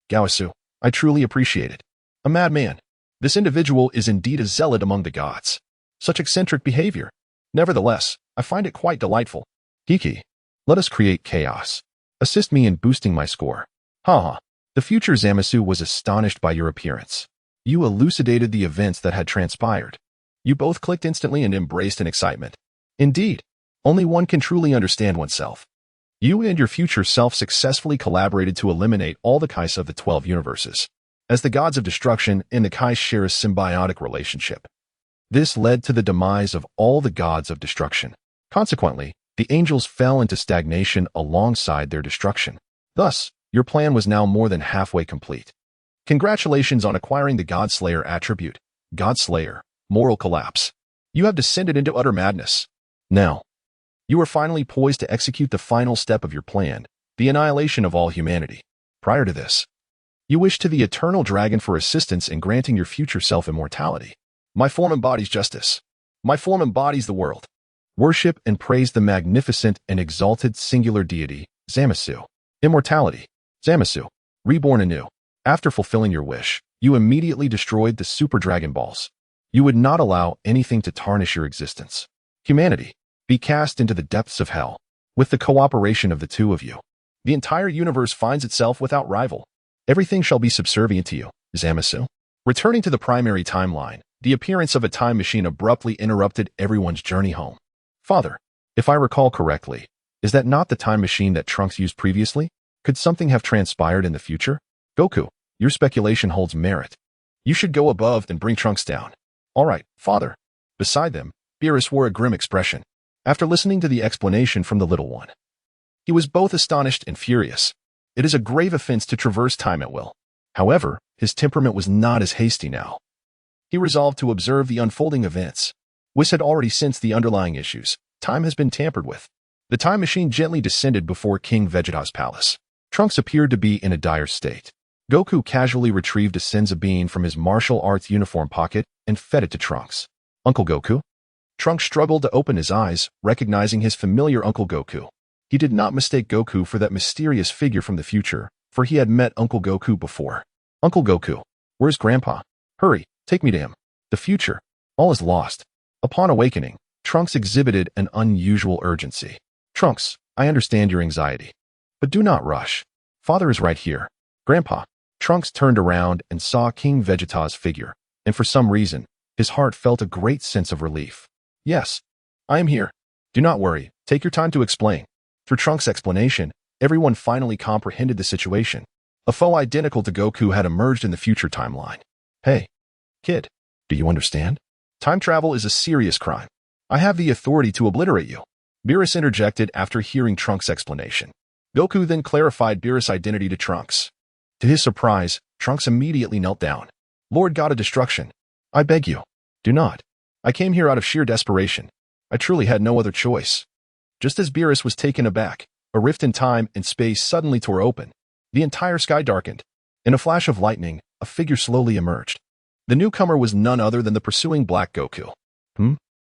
[SPEAKER 1] Gaosu, I truly appreciate it. A madman. This individual is indeed a zealot among the gods. Such eccentric behavior. Nevertheless, I find it quite delightful. Kiki, let us create chaos. Assist me in boosting my score. Haha. The future Zamasu was astonished by your appearance. You elucidated the events that had transpired. You both clicked instantly and embraced in excitement. Indeed, only one can truly understand oneself. You and your future self successfully collaborated to eliminate all the Kais of the 12 universes. As the gods of destruction and the Kais share a symbiotic relationship. This led to the demise of all the gods of destruction. Consequently, the angels fell into stagnation alongside their destruction. Thus, your plan was now more than halfway complete. Congratulations on acquiring the Godslayer attribute. Godslayer, moral collapse. You have descended into utter madness. Now, you are finally poised to execute the final step of your plan, the annihilation of all humanity. Prior to this, you wish to the eternal dragon for assistance in granting your future self immortality. My form embodies justice. My form embodies the world. Worship and praise the magnificent and exalted singular deity, Zamasu. Immortality. Zamasu. Reborn anew. After fulfilling your wish, you immediately destroyed the Super Dragon Balls. You would not allow anything to tarnish your existence. Humanity, be cast into the depths of hell. With the cooperation of the two of you, the entire universe finds itself without rival. Everything shall be subservient to you, Zamasu. Returning to the primary timeline, the appearance of a time machine abruptly interrupted everyone's journey home. Father, if I recall correctly, is that not the time machine that Trunks used previously? Could something have transpired in the future? Goku, your speculation holds merit. You should go above and bring Trunks down. All right, father. Beside them, Beerus wore a grim expression. After listening to the explanation from the little one, he was both astonished and furious. It is a grave offense to traverse time at will. However, his temperament was not as hasty now. He resolved to observe the unfolding events. Whis had already sensed the underlying issues. Time has been tampered with. The time machine gently descended before King Vegeta's palace. Trunks appeared to be in a dire state. Goku casually retrieved a Senzu bean from his martial arts uniform pocket and fed it to Trunks. Uncle Goku? Trunks struggled to open his eyes, recognizing his familiar Uncle Goku. He did not mistake Goku for that mysterious figure from the future, for he had met Uncle Goku before. Uncle Goku, where's Grandpa? Hurry, take me to him. The future. All is lost. Upon awakening, Trunks exhibited an unusual urgency. Trunks, I understand your anxiety. But do not rush. Father is right here. Grandpa. Trunks turned around and saw King Vegeta's figure, and for some reason, his heart felt a great sense of relief. Yes, I am here. Do not worry. Take your time to explain. Through Trunks' explanation, everyone finally comprehended the situation. A foe identical to Goku had emerged in the future timeline. Hey, kid, do you understand? Time travel is a serious crime. I have the authority to obliterate you. Beerus interjected after hearing Trunks' explanation. Goku then clarified Beerus' identity to Trunks. To his surprise, Trunks immediately knelt down. Lord God of Destruction, I beg you, do not. I came here out of sheer desperation. I truly had no other choice. Just as Beerus was taken aback, a rift in time and space suddenly tore open. The entire sky darkened. In a flash of lightning, a figure slowly emerged. The newcomer was none other than the pursuing Black Goku.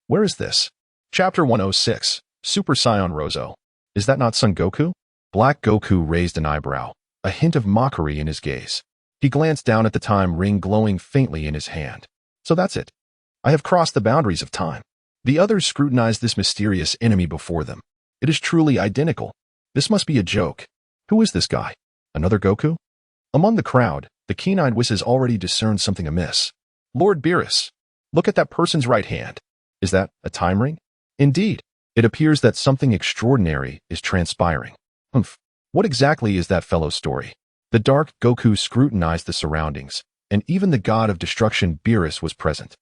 [SPEAKER 1] Where is this? Chapter 106, Super Saiyan Rozo. Is that not Son Goku? Black Goku raised an eyebrow, a hint of mockery in his gaze. He glanced down at the time ring glowing faintly in his hand. So that's it. I have crossed the boundaries of time. The others scrutinized this mysterious enemy before them. It is truly identical. This must be a joke. Who is this guy? Another Goku? Among the crowd, the keen-eyed Whis already discerned something amiss. Lord Beerus, look at that person's right hand. Is that a time ring? Indeed, it appears that something extraordinary is transpiring. What exactly is that fellow's story? The dark Goku scrutinized the surroundings, and even the god of destruction Beerus was present,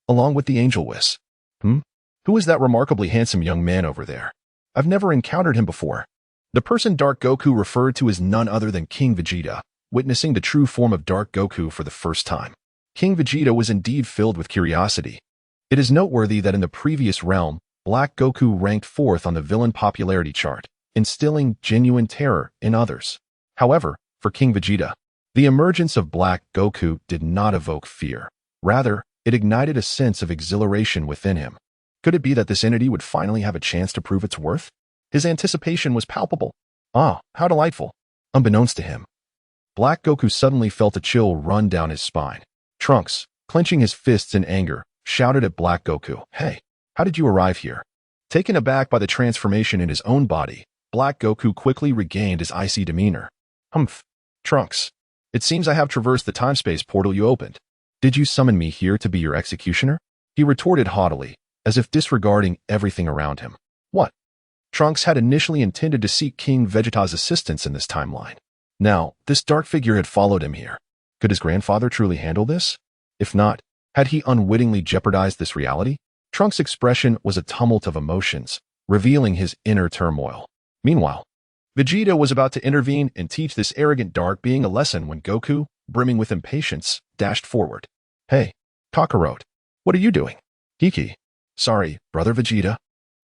[SPEAKER 1] along with the angel Whis. Who is that remarkably handsome young man over there? I've never encountered him before. The person Dark Goku referred to is none other than King Vegeta, witnessing the true form of Dark Goku for the first time. King Vegeta was indeed filled with curiosity. It is noteworthy that in the previous realm, Black Goku ranked 4th on the villain popularity chart, instilling genuine terror in others. However, for King Vegeta, the emergence of Black Goku did not evoke fear. Rather, it ignited a sense of exhilaration within him. Could it be that this entity would finally have a chance to prove its worth? His anticipation was palpable. Ah, how delightful. Unbeknownst to him, Black Goku suddenly felt a chill run down his spine. Trunks, clenching his fists in anger, shouted at Black Goku, Hey, how did you arrive here? Taken aback by the transformation in his own body, Black Goku quickly regained his icy demeanor. Trunks, it seems I have traversed the time-space portal you opened. Did you summon me here to be your executioner? He retorted haughtily, as if disregarding everything around him. What? Trunks had initially intended to seek King Vegeta's assistance in this timeline. Now, this dark figure had followed him here. Could his grandfather truly handle this? If not, had he unwittingly jeopardized this reality? Trunks' expression was a tumult of emotions, revealing his inner turmoil. Meanwhile, Vegeta was about to intervene and teach this arrogant dark being a lesson when Goku, brimming with impatience, dashed forward. Hey, Kakarot, what are you doing? Kiki. Sorry, brother Vegeta.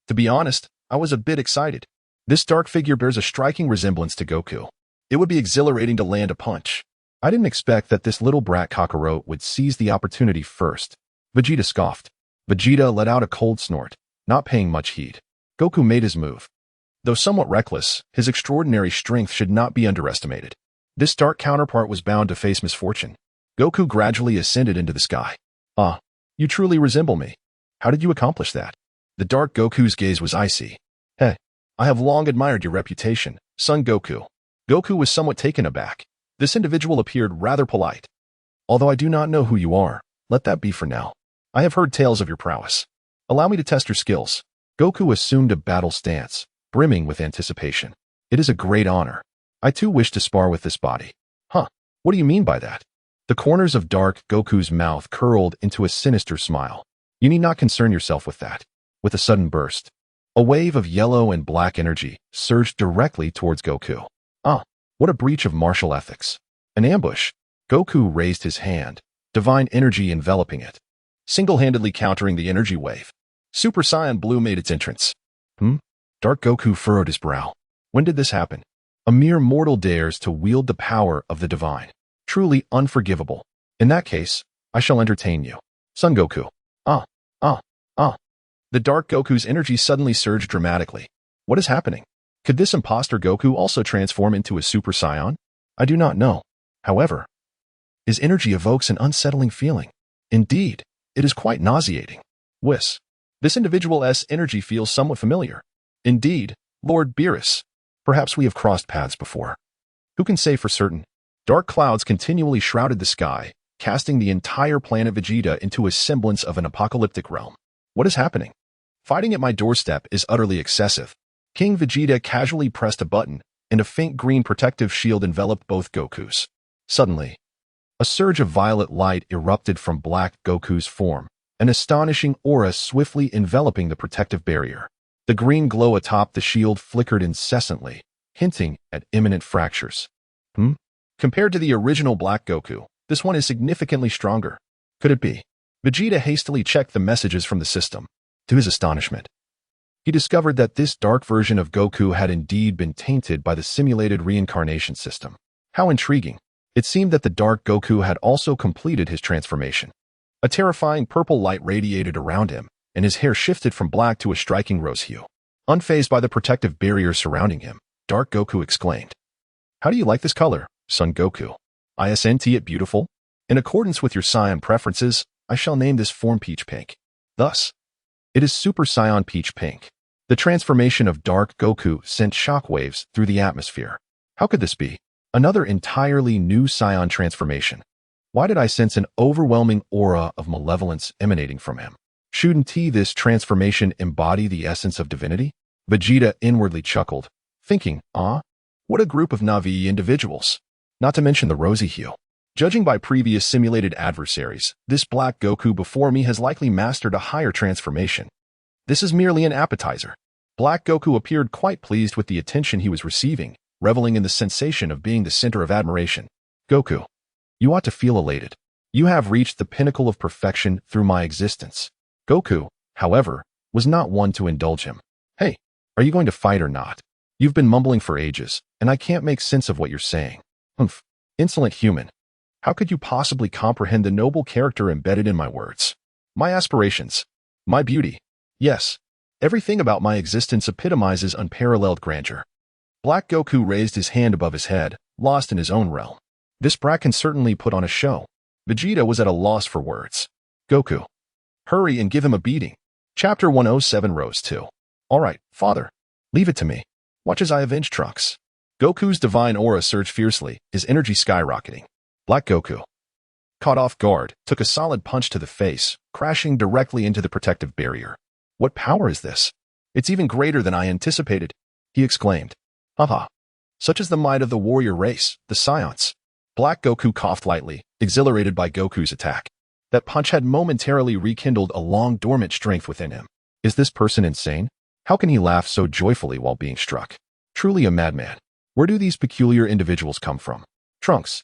[SPEAKER 1] To be honest, I was a bit excited. This dark figure bears a striking resemblance to Goku. It would be exhilarating to land a punch. I didn't expect that this little brat Kakarot would seize the opportunity first. Vegeta scoffed. Vegeta let out a cold snort, not paying much heed. Goku made his move. Though somewhat reckless, his extraordinary strength should not be underestimated. This dark counterpart was bound to face misfortune. Goku gradually ascended into the sky. Ah, you truly resemble me. How did you accomplish that? The dark Goku's gaze was icy. Hey, I have long admired your reputation, Son Goku. Goku was somewhat taken aback. This individual appeared rather polite. Although I do not know who you are, let that be for now. I have heard tales of your prowess. Allow me to test your skills. Goku assumed a battle stance, brimming with anticipation. It is a great honor. I too wish to spar with this body. What do you mean by that? The corners of dark Goku's mouth curled into a sinister smile. You need not concern yourself with that. With a sudden burst, a wave of yellow and black energy surged directly towards Goku. What a breach of martial ethics. An ambush. Goku raised his hand, divine energy enveloping it, single-handedly countering the energy wave. Super Saiyan Blue made its entrance. Dark Goku furrowed his brow. When did this happen? A mere mortal dares to wield the power of the divine. Truly unforgivable. In that case, I shall entertain you. Son Goku. The Dark Goku's energy suddenly surged dramatically. What is happening? Could this imposter Goku also transform into a Super Saiyan? I do not know. However, his energy evokes an unsettling feeling. Indeed, it is quite nauseating. This individual's energy feels somewhat familiar. Indeed, Lord Beerus. Perhaps we have crossed paths before. Who can say for certain? Dark clouds continually shrouded the sky, casting the entire planet Vegeta into a semblance of an apocalyptic realm. What is happening? Fighting at my doorstep is utterly excessive. King Vegeta casually pressed a button, and a faint green protective shield enveloped both Gokus. Suddenly, a surge of violet light erupted from Black Goku's form, an astonishing aura swiftly enveloping the protective barrier. The green glow atop the shield flickered incessantly, hinting at imminent fractures. Compared to the original Black Goku, this one is significantly stronger. Could it be? Vegeta hastily checked the messages from the system. To his astonishment, he discovered that this dark version of Goku had indeed been tainted by the simulated reincarnation system. How intriguing. It seemed that the Dark Goku had also completed his transformation. A terrifying purple light radiated around him, and his hair shifted from black to a striking rose hue. Unfazed by the protective barrier surrounding him, Dark Goku exclaimed, "How do you like this color, Son Goku? Isn't it beautiful? In accordance with your Saiyan preferences, I shall name this form Peach Pink. Thus, it is Super Saiyan Peach Pink." The transformation of Dark Goku sent shockwaves through the atmosphere. How could this be? Another entirely new Saiyan transformation. Why did I sense an overwhelming aura of malevolence emanating from him? Shouldn't this transformation embody the essence of divinity? Vegeta inwardly chuckled, thinking, what a group of Navi individuals. Not to mention the rosy hue. Judging by previous simulated adversaries, this Black Goku before me has likely mastered a higher transformation. This is merely an appetizer. Black Goku appeared quite pleased with the attention he was receiving, reveling in the sensation of being the center of admiration. Goku, you ought to feel elated. You have reached the pinnacle of perfection through my existence. Goku, however, was not one to indulge him. Hey, are you going to fight or not? You've been mumbling for ages, and I can't make sense of what you're saying. Insolent human. How could you possibly comprehend the noble character embedded in my words? My aspirations. My beauty. Yes, everything about my existence epitomizes unparalleled grandeur. Black Goku raised his hand above his head, lost in his own realm. This brat can certainly put on a show. Vegeta was at a loss for words. Goku, hurry and give him a beating. Chapter 107 Rose 2. All right, father. Leave it to me. Watch as I avenge Trunks. Goku's divine aura surged fiercely, his energy skyrocketing. Black Goku, caught off guard, took a solid punch to the face, crashing directly into the protective barrier. What power is this? It's even greater than I anticipated, he exclaimed. Such is the might of the warrior race, the Saiyans. Black Goku coughed lightly, exhilarated by Goku's attack. That punch had momentarily rekindled a long-dormant strength within him. Is this person insane? How can he laugh so joyfully while being struck? Truly a madman. Where do these peculiar individuals come from? Trunks,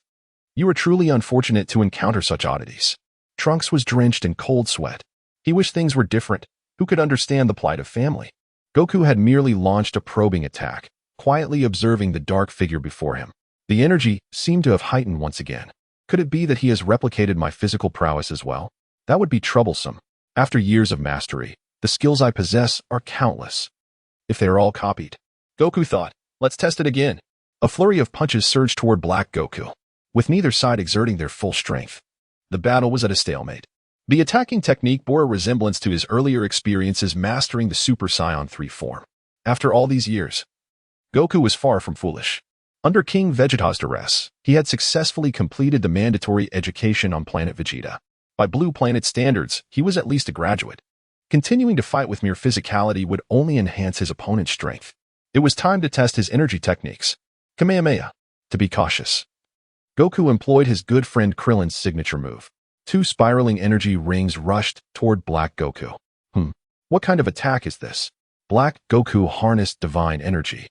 [SPEAKER 1] you are truly unfortunate to encounter such oddities. Trunks was drenched in cold sweat. He wished things were different. Who could understand the plight of family? Goku had merely launched a probing attack, quietly observing the dark figure before him. The energy seemed to have heightened once again. Could it be that he has replicated my physical prowess as well? That would be troublesome. After years of mastery, the skills I possess are countless. If they are all copied. Goku thought, let's test it again. A flurry of punches surged toward Black Goku, with neither side exerting their full strength. The battle was at a stalemate. The attacking technique bore a resemblance to his earlier experiences mastering the Super Saiyan 3 form. After all these years, Goku was far from foolish. Under King Vegeta's duress, he had successfully completed the mandatory education on planet Vegeta. By Blue Planet standards, he was at least a graduate. Continuing to fight with mere physicality would only enhance his opponent's strength. It was time to test his energy techniques. Kamehameha. To be cautious, Goku employed his good friend Krillin's signature move. 2 spiraling energy rings rushed toward Black Goku. What kind of attack is this? Black Goku harnessed divine energy,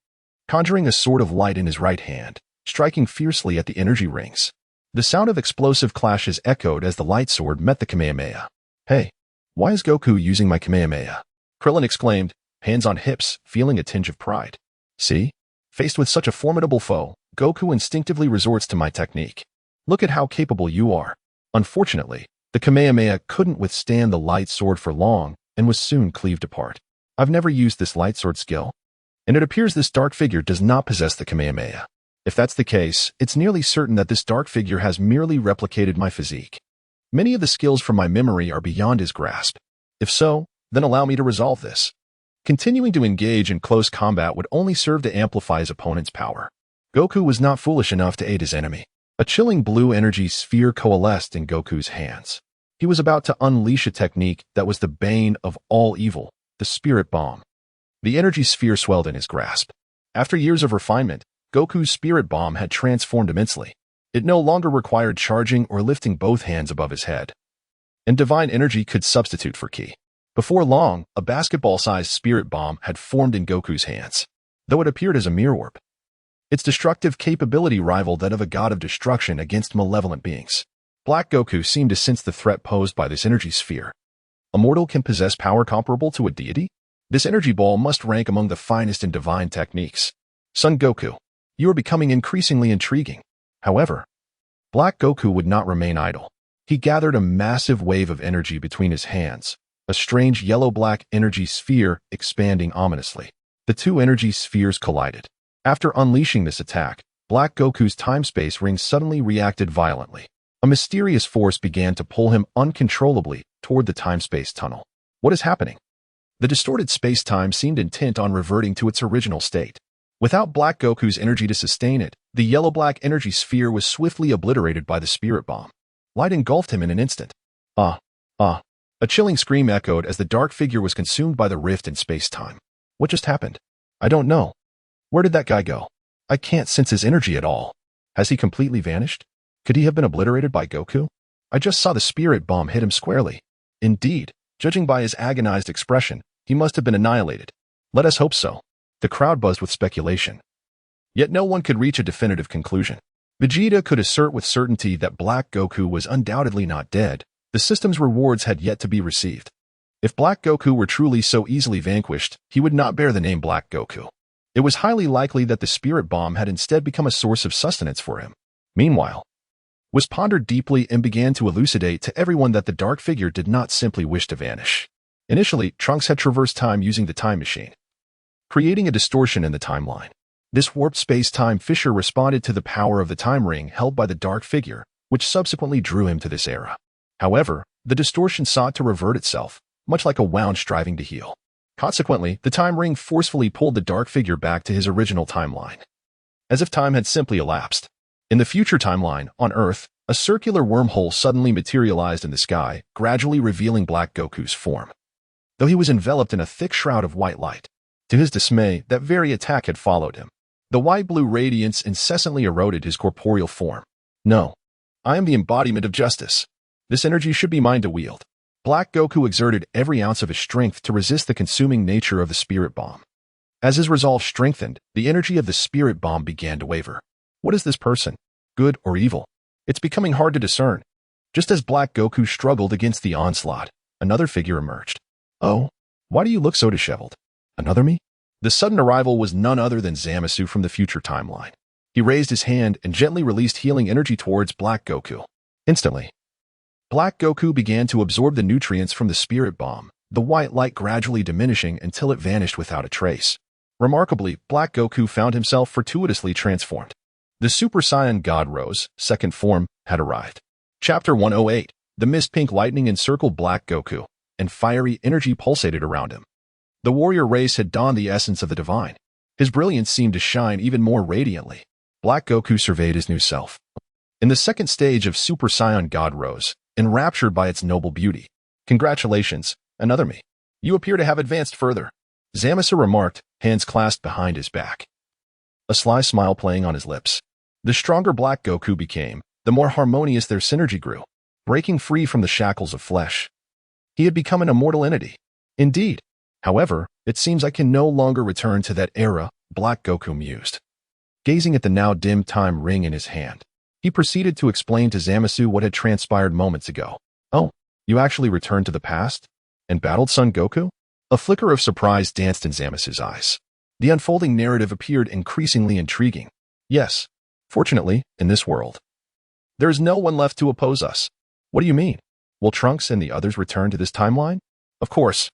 [SPEAKER 1] conjuring a sword of light in his right hand, striking fiercely at the energy rings. The sound of explosive clashes echoed as the light sword met the Kamehameha. Hey, why is Goku using my Kamehameha? Krillin exclaimed, hands on hips, feeling a tinge of pride. See? Faced with such a formidable foe, Goku instinctively resorts to my technique. Look at how capable you are. Unfortunately, the Kamehameha couldn't withstand the light sword for long and was soon cleaved apart. I've never used this light sword skill, and it appears this dark figure does not possess the Kamehameha. If that's the case, it's nearly certain that this dark figure has merely replicated my physique. Many of the skills from my memory are beyond his grasp. If so, then allow me to resolve this. Continuing to engage in close combat would only serve to amplify his opponent's power. Goku was not foolish enough to aid his enemy. A chilling blue energy sphere coalesced in Goku's hands. He was about to unleash a technique that was the bane of all evil, the Spirit Bomb. The energy sphere swelled in his grasp. After years of refinement, Goku's Spirit Bomb had transformed immensely. It no longer required charging or lifting both hands above his head. And divine energy could substitute for ki. Before long, a basketball-sized Spirit Bomb had formed in Goku's hands, though it appeared as a mere orb. Its destructive capability rivaled that of a god of destruction against malevolent beings. Black Goku seemed to sense the threat posed by this energy sphere. A mortal can possess power comparable to a deity? This energy ball must rank among the finest in divine techniques. Son Goku, you are becoming increasingly intriguing. However, Black Goku would not remain idle. He gathered a massive wave of energy between his hands, a strange yellow-black energy sphere expanding ominously. The two energy spheres collided. After unleashing this attack, Black Goku's time-space ring suddenly reacted violently. A mysterious force began to pull him uncontrollably toward the time-space tunnel. What is happening? The distorted space-time seemed intent on reverting to its original state. Without Black Goku's energy to sustain it, the yellow-black energy sphere was swiftly obliterated by the Spirit Bomb. Light engulfed him in an instant. A chilling scream echoed as the dark figure was consumed by the rift in space-time. What just happened? I don't know. Where did that guy go? I can't sense his energy at all. Has he completely vanished? Could he have been obliterated by Goku? I just saw the Spirit Bomb hit him squarely. Indeed, judging by his agonized expression, he must have been annihilated. Let us hope so. The crowd buzzed with speculation. Yet no one could reach a definitive conclusion. Vegeta could assert with certainty that Black Goku was undoubtedly not dead. The system's rewards had yet to be received. If Black Goku were truly so easily vanquished, he would not bear the name Black Goku. It was highly likely that the Spirit Bomb had instead become a source of sustenance for him. Meanwhile, was pondered deeply and began to elucidate to everyone that the dark figure did not simply wish to vanish. Initially, Trunks had traversed time using the time machine, creating a distortion in the timeline. This warped space-time fissure responded to the power of the time ring held by the dark figure, which subsequently drew him to this era. However, the distortion sought to revert itself, much like a wound striving to heal. Consequently, the time ring forcefully pulled the dark figure back to his original timeline, as if time had simply elapsed. In the future timeline, on Earth, a circular wormhole suddenly materialized in the sky, gradually revealing Black Goku's form, though he was enveloped in a thick shroud of white light. To his dismay, that very attack had followed him. The white-blue radiance incessantly eroded his corporeal form. No, I am the embodiment of justice. This energy should be mine to wield. Black Goku exerted every ounce of his strength to resist the consuming nature of the Spirit Bomb. As his resolve strengthened, the energy of the Spirit Bomb began to waver. What is this person? Good or evil? It's becoming hard to discern. Just as Black Goku struggled against the onslaught, another figure emerged. Oh, why do you look so disheveled? Another me? The sudden arrival was none other than Zamasu from the future timeline. He raised his hand and gently released healing energy towards Black Goku. Instantly, Black Goku began to absorb the nutrients from the Spirit Bomb, the white light gradually diminishing until it vanished without a trace. Remarkably, Black Goku found himself fortuitously transformed. The Super Saiyan God Rose, second form, had arrived. Chapter 108. The mist-pink lightning encircled Black Goku, and fiery energy pulsated around him. The warrior race had donned the essence of the divine. His brilliance seemed to shine even more radiantly. Black Goku surveyed his new self. In the second stage of Super Saiyan God Rose, enraptured by its noble beauty. Congratulations, another me. You appear to have advanced further. Zamasu remarked, hands clasped behind his back, a sly smile playing on his lips. The stronger Black Goku became, the more harmonious their synergy grew, breaking free from the shackles of flesh. He had become an immortal entity. Indeed. However, it seems I can no longer return to that era, Black Goku mused, gazing at the now dim time ring in his hand. He proceeded to explain to Zamasu what had transpired moments ago. Oh, you actually returned to the past? And battled Son Goku? A flicker of surprise danced in Zamasu's eyes. The unfolding narrative appeared increasingly intriguing. Yes, fortunately, in this world, there is no one left to oppose us. What do you mean? Will Trunks and the others return to this timeline? Of course.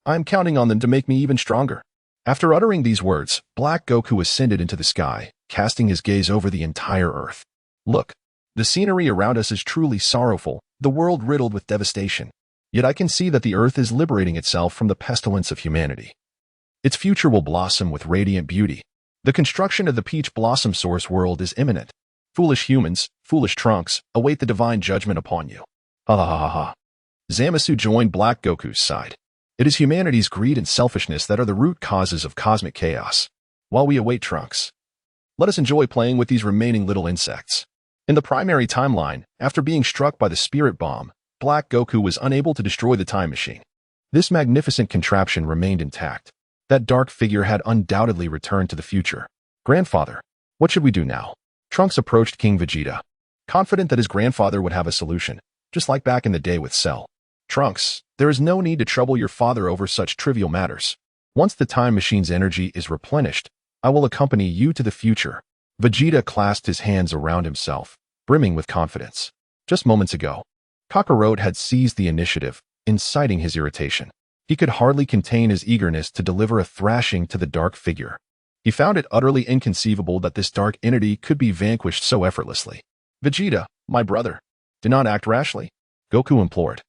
[SPEAKER 1] I am counting on them to make me even stronger. After uttering these words, Black Goku ascended into the sky, casting his gaze over the entire Earth. Look, the scenery around us is truly sorrowful, the world riddled with devastation. Yet I can see that the Earth is liberating itself from the pestilence of humanity. Its future will blossom with radiant beauty. The construction of the Peach Blossom Source world is imminent. Foolish humans, foolish Trunks, await the divine judgment upon you. Ha ha ha ha. Zamasu joined Black Goku's side. It is humanity's greed and selfishness that are the root causes of cosmic chaos. While we await Trunks, let us enjoy playing with these remaining little insects. In the primary timeline, after being struck by the spirit bomb, Black Goku was unable to destroy the time machine. This magnificent contraption remained intact. That dark figure had undoubtedly returned to the future. Grandfather, what should we do now? Trunks approached King Vegeta, confident that his grandfather would have a solution, just like back in the day with Cell. Trunks, there is no need to trouble your father over such trivial matters. Once the time machine's energy is replenished, I will accompany you to the future. Vegeta clasped his hands around himself, brimming with confidence. Just moments ago, Kakarot had seized the initiative, inciting his irritation. He could hardly contain his eagerness to deliver a thrashing to the dark figure. He found it utterly inconceivable that this dark entity could be vanquished so effortlessly. Vegeta, my brother, do not act rashly, Goku implored,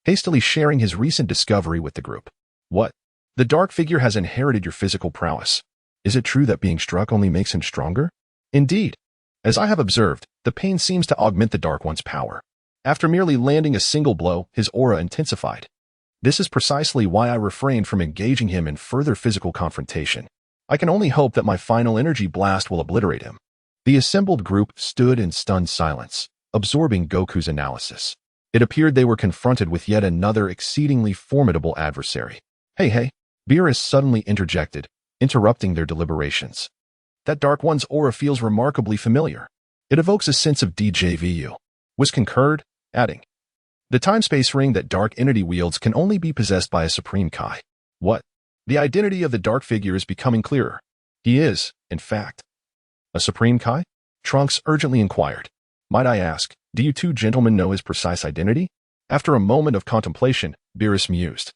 [SPEAKER 1] hastily sharing his recent discovery with the group. What? The dark figure has inherited your physical prowess. Is it true that being struck only makes him stronger? Indeed. As I have observed, the pain seems to augment the Dark One's power. After merely landing a single blow, his aura intensified. This is precisely why I refrained from engaging him in further physical confrontation. I can only hope that my final energy blast will obliterate him. The assembled group stood in stunned silence, absorbing Goku's analysis. It appeared they were confronted with yet another exceedingly formidable adversary. Hey, Beerus suddenly interjected, interrupting their deliberations. That Dark One's aura feels remarkably familiar. It evokes a sense of déjà vu. Whis concurred, adding, the time-space ring that Dark Entity wields can only be possessed by a Supreme Kai. What? The identity of the dark figure is becoming clearer. He is, in fact, a Supreme Kai? Trunks urgently inquired. Might I ask, do you two gentlemen know his precise identity? After a moment of contemplation, Beerus mused.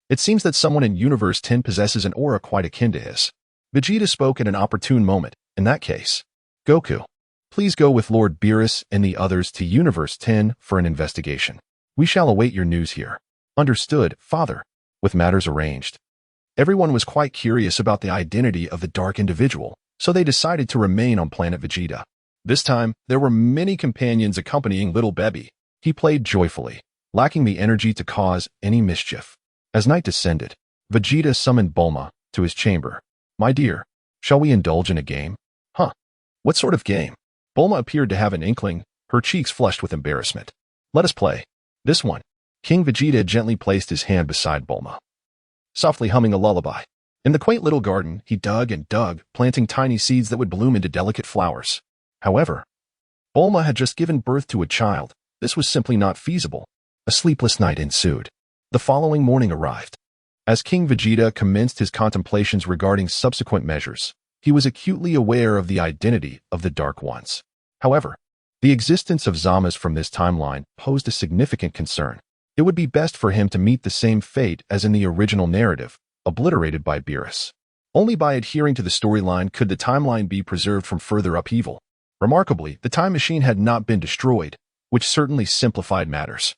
[SPEAKER 1] It seems that someone in Universe 10 possesses an aura quite akin to his. Vegeta spoke at an opportune moment. In that case, Goku, please go with Lord Beerus and the others to Universe 10 for an investigation. We shall await your news here. Understood, Father. With matters arranged, everyone was quite curious about the identity of the dark individual, so they decided to remain on planet Vegeta. This time, there were many companions accompanying little Bebby. He played joyfully, lacking the energy to cause any mischief. As night descended, Vegeta summoned Bulma to his chamber. My dear, shall we indulge in a game? Huh? What sort of game? Bulma appeared to have an inkling, her cheeks flushed with embarrassment. Let us play. This one. King Vegeta gently placed his hand beside Bulma, softly humming a lullaby. In the quaint little garden, he dug and dug, planting tiny seeds that would bloom into delicate flowers. However, Bulma had just given birth to a child. This was simply not feasible. A sleepless night ensued. The following morning arrived. As King Vegeta commenced his contemplations regarding subsequent measures, he was acutely aware of the identity of the Dark Ones. However, the existence of Zamas from this timeline posed a significant concern. It would be best for him to meet the same fate as in the original narrative, obliterated by Beerus. Only by adhering to the storyline could the timeline be preserved from further upheaval. Remarkably, the time machine had not been destroyed, which certainly simplified matters.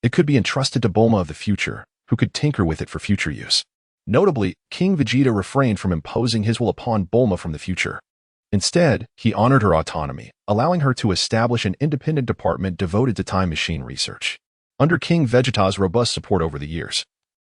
[SPEAKER 1] It could be entrusted to Bulma of the future, who could tinker with it for future use. Notably, King Vegeta refrained from imposing his will upon Bulma from the future. Instead, he honored her autonomy, allowing her to establish an independent department devoted to time machine research. Under King Vegeta's robust support over the years,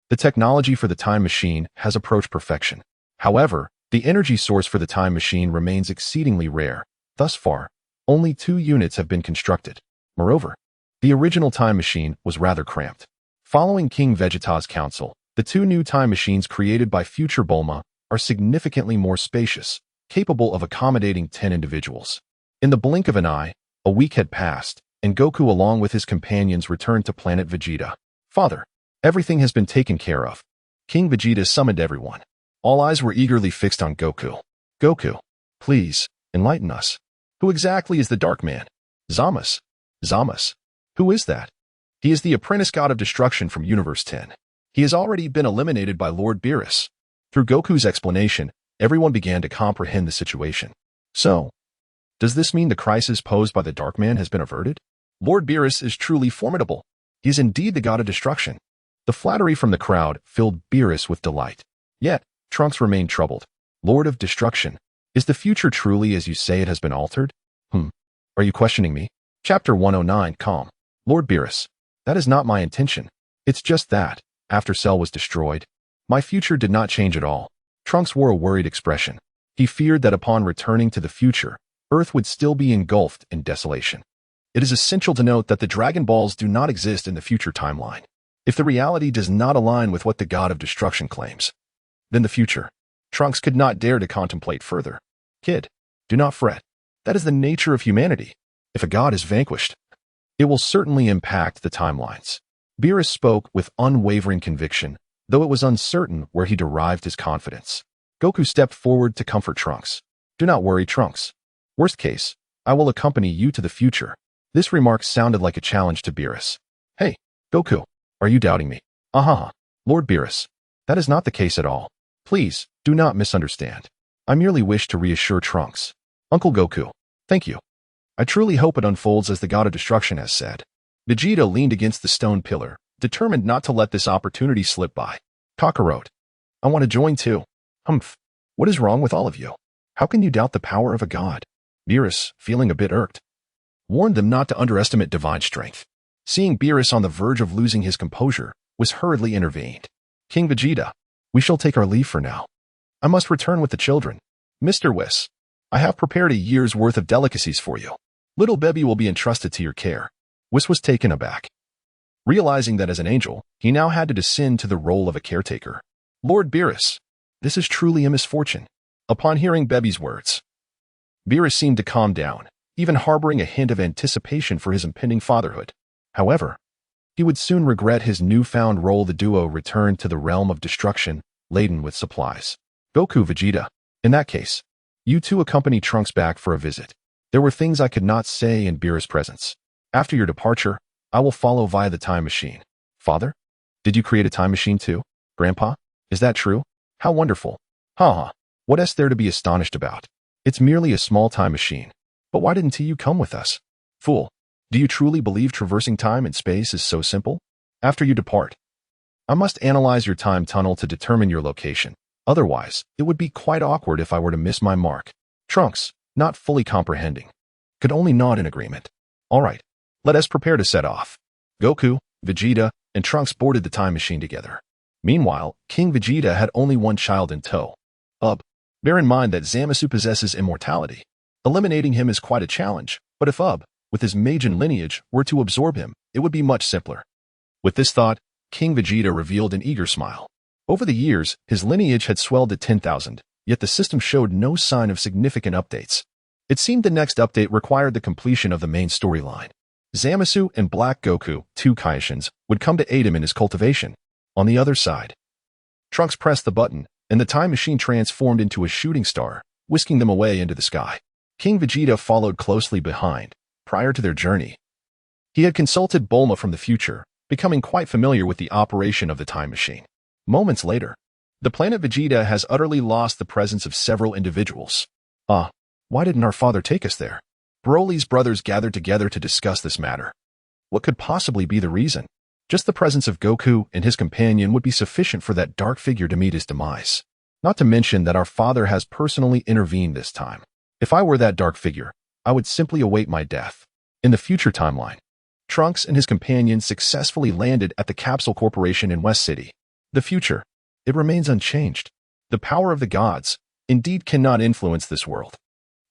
[SPEAKER 1] the technology for the time machine has approached perfection. However, the energy source for the time machine remains exceedingly rare. Thus far, only 2 units have been constructed. Moreover, the original time machine was rather cramped. Following King Vegeta's counsel, the 2 new time machines created by future Bulma are significantly more spacious, capable of accommodating 10 individuals. In the blink of an eye, a week had passed, and Goku along with his companions returned to planet Vegeta. Father, everything has been taken care of. King Vegeta summoned everyone. All eyes were eagerly fixed on Goku. Goku, please, enlighten us. Who exactly is the Dark Man? Zamasu. Zamasu. Who is that? He is the apprentice god of destruction from Universe 10. He has already been eliminated by Lord Beerus. Through Goku's explanation, everyone began to comprehend the situation. So, does this mean the crisis posed by the Dark Man has been averted? Lord Beerus is truly formidable. He is indeed the god of destruction. The flattery from the crowd filled Beerus with delight. Yet, Trunks remained troubled. Lord of destruction, is the future truly as you say it has been altered? Are you questioning me? Chapter 109, Calm. Lord Beerus, that is not my intention. It's just that, after Cell was destroyed, my future did not change at all. Trunks wore a worried expression. He feared that upon returning to the future, Earth would still be engulfed in desolation. It is essential to note that the Dragon Balls do not exist in the future timeline. If the reality does not align with what the God of Destruction claims, then the future, Trunks could not dare to contemplate further. Kid, do not fret. That is the nature of humanity. If a god is vanquished, it will certainly impact the timelines. Beerus spoke with unwavering conviction, though it was uncertain where he derived his confidence. Goku stepped forward to comfort Trunks. Do not worry, Trunks. Worst case, I will accompany you to the future. This remark sounded like a challenge to Beerus. Hey, Goku, are you doubting me? Lord Beerus, that is not the case at all. Please, do not misunderstand. I merely wish to reassure Trunks. Uncle Goku, thank you. I truly hope it unfolds as the God of Destruction has said. Vegeta leaned against the stone pillar, determined not to let this opportunity slip by. Kakarot, I want to join too. What is wrong with all of you? How can you doubt the power of a god? Beerus, feeling a bit irked, warned them not to underestimate divine strength. Seeing Beerus on the verge of losing his composure, was hurriedly intervened. King Vegeta, we shall take our leave for now. I must return with the children. Mr. Whis, I have prepared a year's worth of delicacies for you. Little Bebby will be entrusted to your care. Whis was taken aback. Realizing that as an angel, he now had to descend to the role of a caretaker. Lord Beerus, this is truly a misfortune. Upon hearing Bebby's words, Beerus seemed to calm down, even harboring a hint of anticipation for his impending fatherhood. However, he would soon regret his newfound role. The duo returned to the realm of destruction, laden with supplies. Goku, Vegeta, in that case, you two accompany Trunks back for a visit. There were things I could not say in Beerus' presence. After your departure, I will follow via the time machine. Father, did you create a time machine too? Grandpa, is that true? How wonderful. What is there to be astonished about? It's merely a small time machine. But why didn't you come with us? Fool, do you truly believe traversing time and space is so simple? After you depart, I must analyze your time tunnel to determine your location. Otherwise, it would be quite awkward if I were to miss my mark. Trunks, not fully comprehending, could only nod in agreement. All right, let us prepare to set off. Goku, Vegeta, and Trunks boarded the time machine together. Meanwhile, King Vegeta had only one child in tow. Bear in mind that Zamasu possesses immortality. Eliminating him is quite a challenge, but if with his Majin lineage, were to absorb him, it would be much simpler. With this thought, King Vegeta revealed an eager smile. Over the years, his lineage had swelled to 10,000, yet the system showed no sign of significant updates. It seemed the next update required the completion of the main storyline. Zamasu and Black Goku, two Kaishins, would come to aid him in his cultivation. On the other side, Trunks pressed the button, and the time machine transformed into a shooting star, whisking them away into the sky. King Vegeta followed closely behind. Prior to their journey, he had consulted Bulma from the future, becoming quite familiar with the operation of the time machine. Moments later, the planet Vegeta has utterly lost the presence of several individuals. Why didn't our father take us there? Broly's brothers gathered together to discuss this matter. What could possibly be the reason? Just the presence of Goku and his companion would be sufficient for that dark figure to meet his demise. Not to mention that our father has personally intervened this time. If I were that dark figure, I would simply await my death. In the future timeline, Trunks and his companions successfully landed at the Capsule Corporation in West City. The future, it remains unchanged. The power of the gods, indeed, cannot influence this world.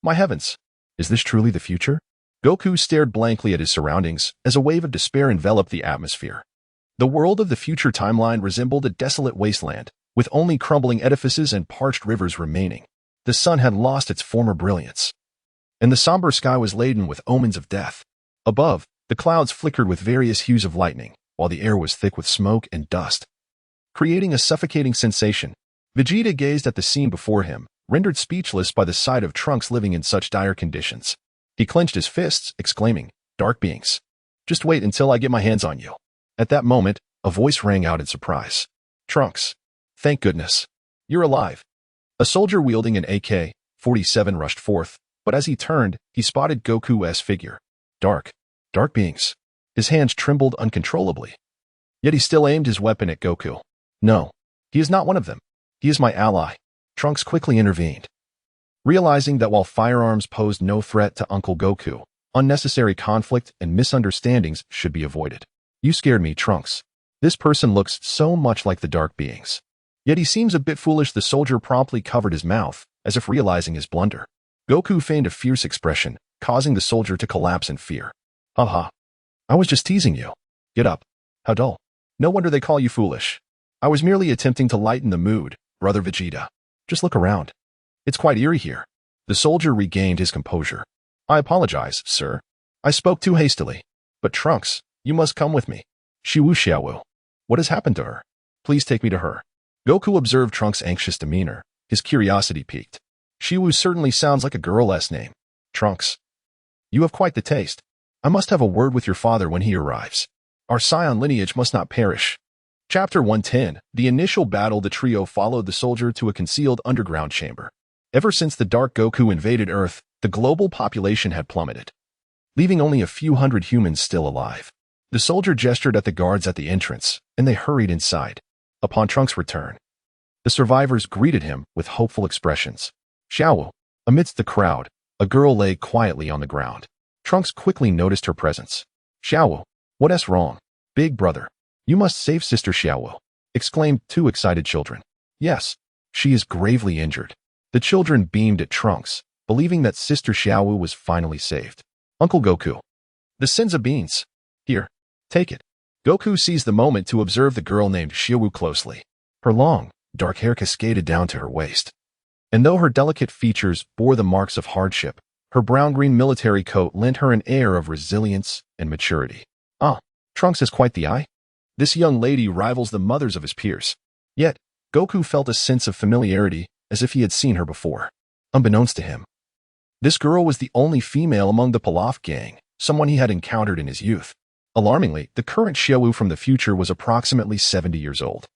[SPEAKER 1] My heavens, is this truly the future? Goku stared blankly at his surroundings as a wave of despair enveloped the atmosphere. The world of the future timeline resembled a desolate wasteland, with only crumbling edifices and parched rivers remaining. The sun had lost its former brilliance. and the somber sky was laden with omens of death. Above, the clouds flickered with various hues of lightning, while the air was thick with smoke and dust, creating a suffocating sensation. Vegeta gazed at the scene before him, rendered speechless by the sight of Trunks living in such dire conditions. He clenched his fists, exclaiming, "Dark beings! Just wait until I get my hands on you." At that moment, a voice rang out in surprise. "Trunks! Thank goodness! You're alive!" A soldier wielding an AK-47 rushed forth, but as he turned, he spotted Goku's figure. Dark beings. His hands trembled uncontrollably. Yet he still aimed his weapon at Goku. "No, he is not one of them. He is my ally." Trunks quickly intervened. Realizing that while firearms posed no threat to Uncle Goku, unnecessary conflict and misunderstandings should be avoided. "You scared me, Trunks. This person looks so much like the dark beings. Yet he seems a bit foolish." The soldier promptly covered his mouth, as if realizing his blunder. Goku feigned a fierce expression, causing the soldier to collapse in fear. "Haha. I was just teasing you. Get up. How dull. No wonder they call you foolish. I was merely attempting to lighten the mood, brother Vegeta. Just look around. It's quite eerie here." The soldier regained his composure. "I apologize, sir. I spoke too hastily. But Trunks, you must come with me. Xiaowu. What has happened to her? Please take me to her." Goku observed Trunks' anxious demeanor. His curiosity piqued. "Xiaowu certainly sounds like a girl's name. Trunks, you have quite the taste. I must have a word with your father when he arrives. Our scion lineage must not perish." Chapter 110. The initial battle. The trio followed the soldier to a concealed underground chamber. Ever since the Dark Goku invaded Earth, the global population had plummeted, leaving only a few hundred humans still alive. The soldier gestured at the guards at the entrance, and they hurried inside. Upon Trunks' return, the survivors greeted him with hopeful expressions. "Xiaowu." Amidst the crowd, a girl lay quietly on the ground. Trunks quickly noticed her presence. "Xiaowu, what's wrong?" "Big brother, you must save Sister Xiaowu," exclaimed two excited children. "Yes, she is gravely injured." The children beamed at Trunks, believing that Sister Xiaowu was finally saved. "Uncle Goku, the Senza beans. Here, take it." Goku seized the moment to observe the girl named Xiaowu closely. Her long, dark hair cascaded down to her waist. And though her delicate features bore the marks of hardship, her brown-green military coat lent her an air of resilience and maturity. "Ah, Trunks has quite the eye. This young lady rivals the mothers of his peers." Yet, Goku felt a sense of familiarity, as if he had seen her before. Unbeknownst to him, this girl was the only female among the Pilaf gang, someone he had encountered in his youth. Alarmingly, the current Xiaowu from the future was approximately 70 years old.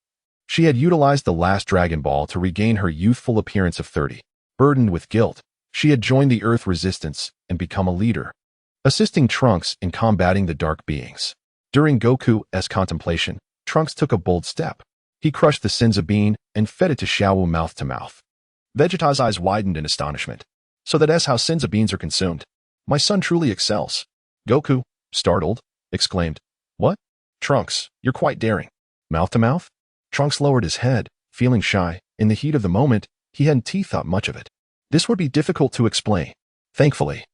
[SPEAKER 1] She had utilized the last Dragon Ball to regain her youthful appearance of 30. Burdened with guilt, she had joined the Earth Resistance and become a leader, assisting Trunks in combating the dark beings. During Goku's contemplation, Trunks took a bold step. He crushed the Senza bean and fed it to Xiaowu mouth to mouth. Vegeta's eyes widened in astonishment. "So that's how Senza beans are consumed. My son truly excels." Goku, startled, exclaimed, "What? Trunks, you're quite daring." "Mouth to mouth?" Trunks lowered his head, feeling shy. In the heat of the moment, he hadn't thought much of it. This would be difficult to explain. Thankfully,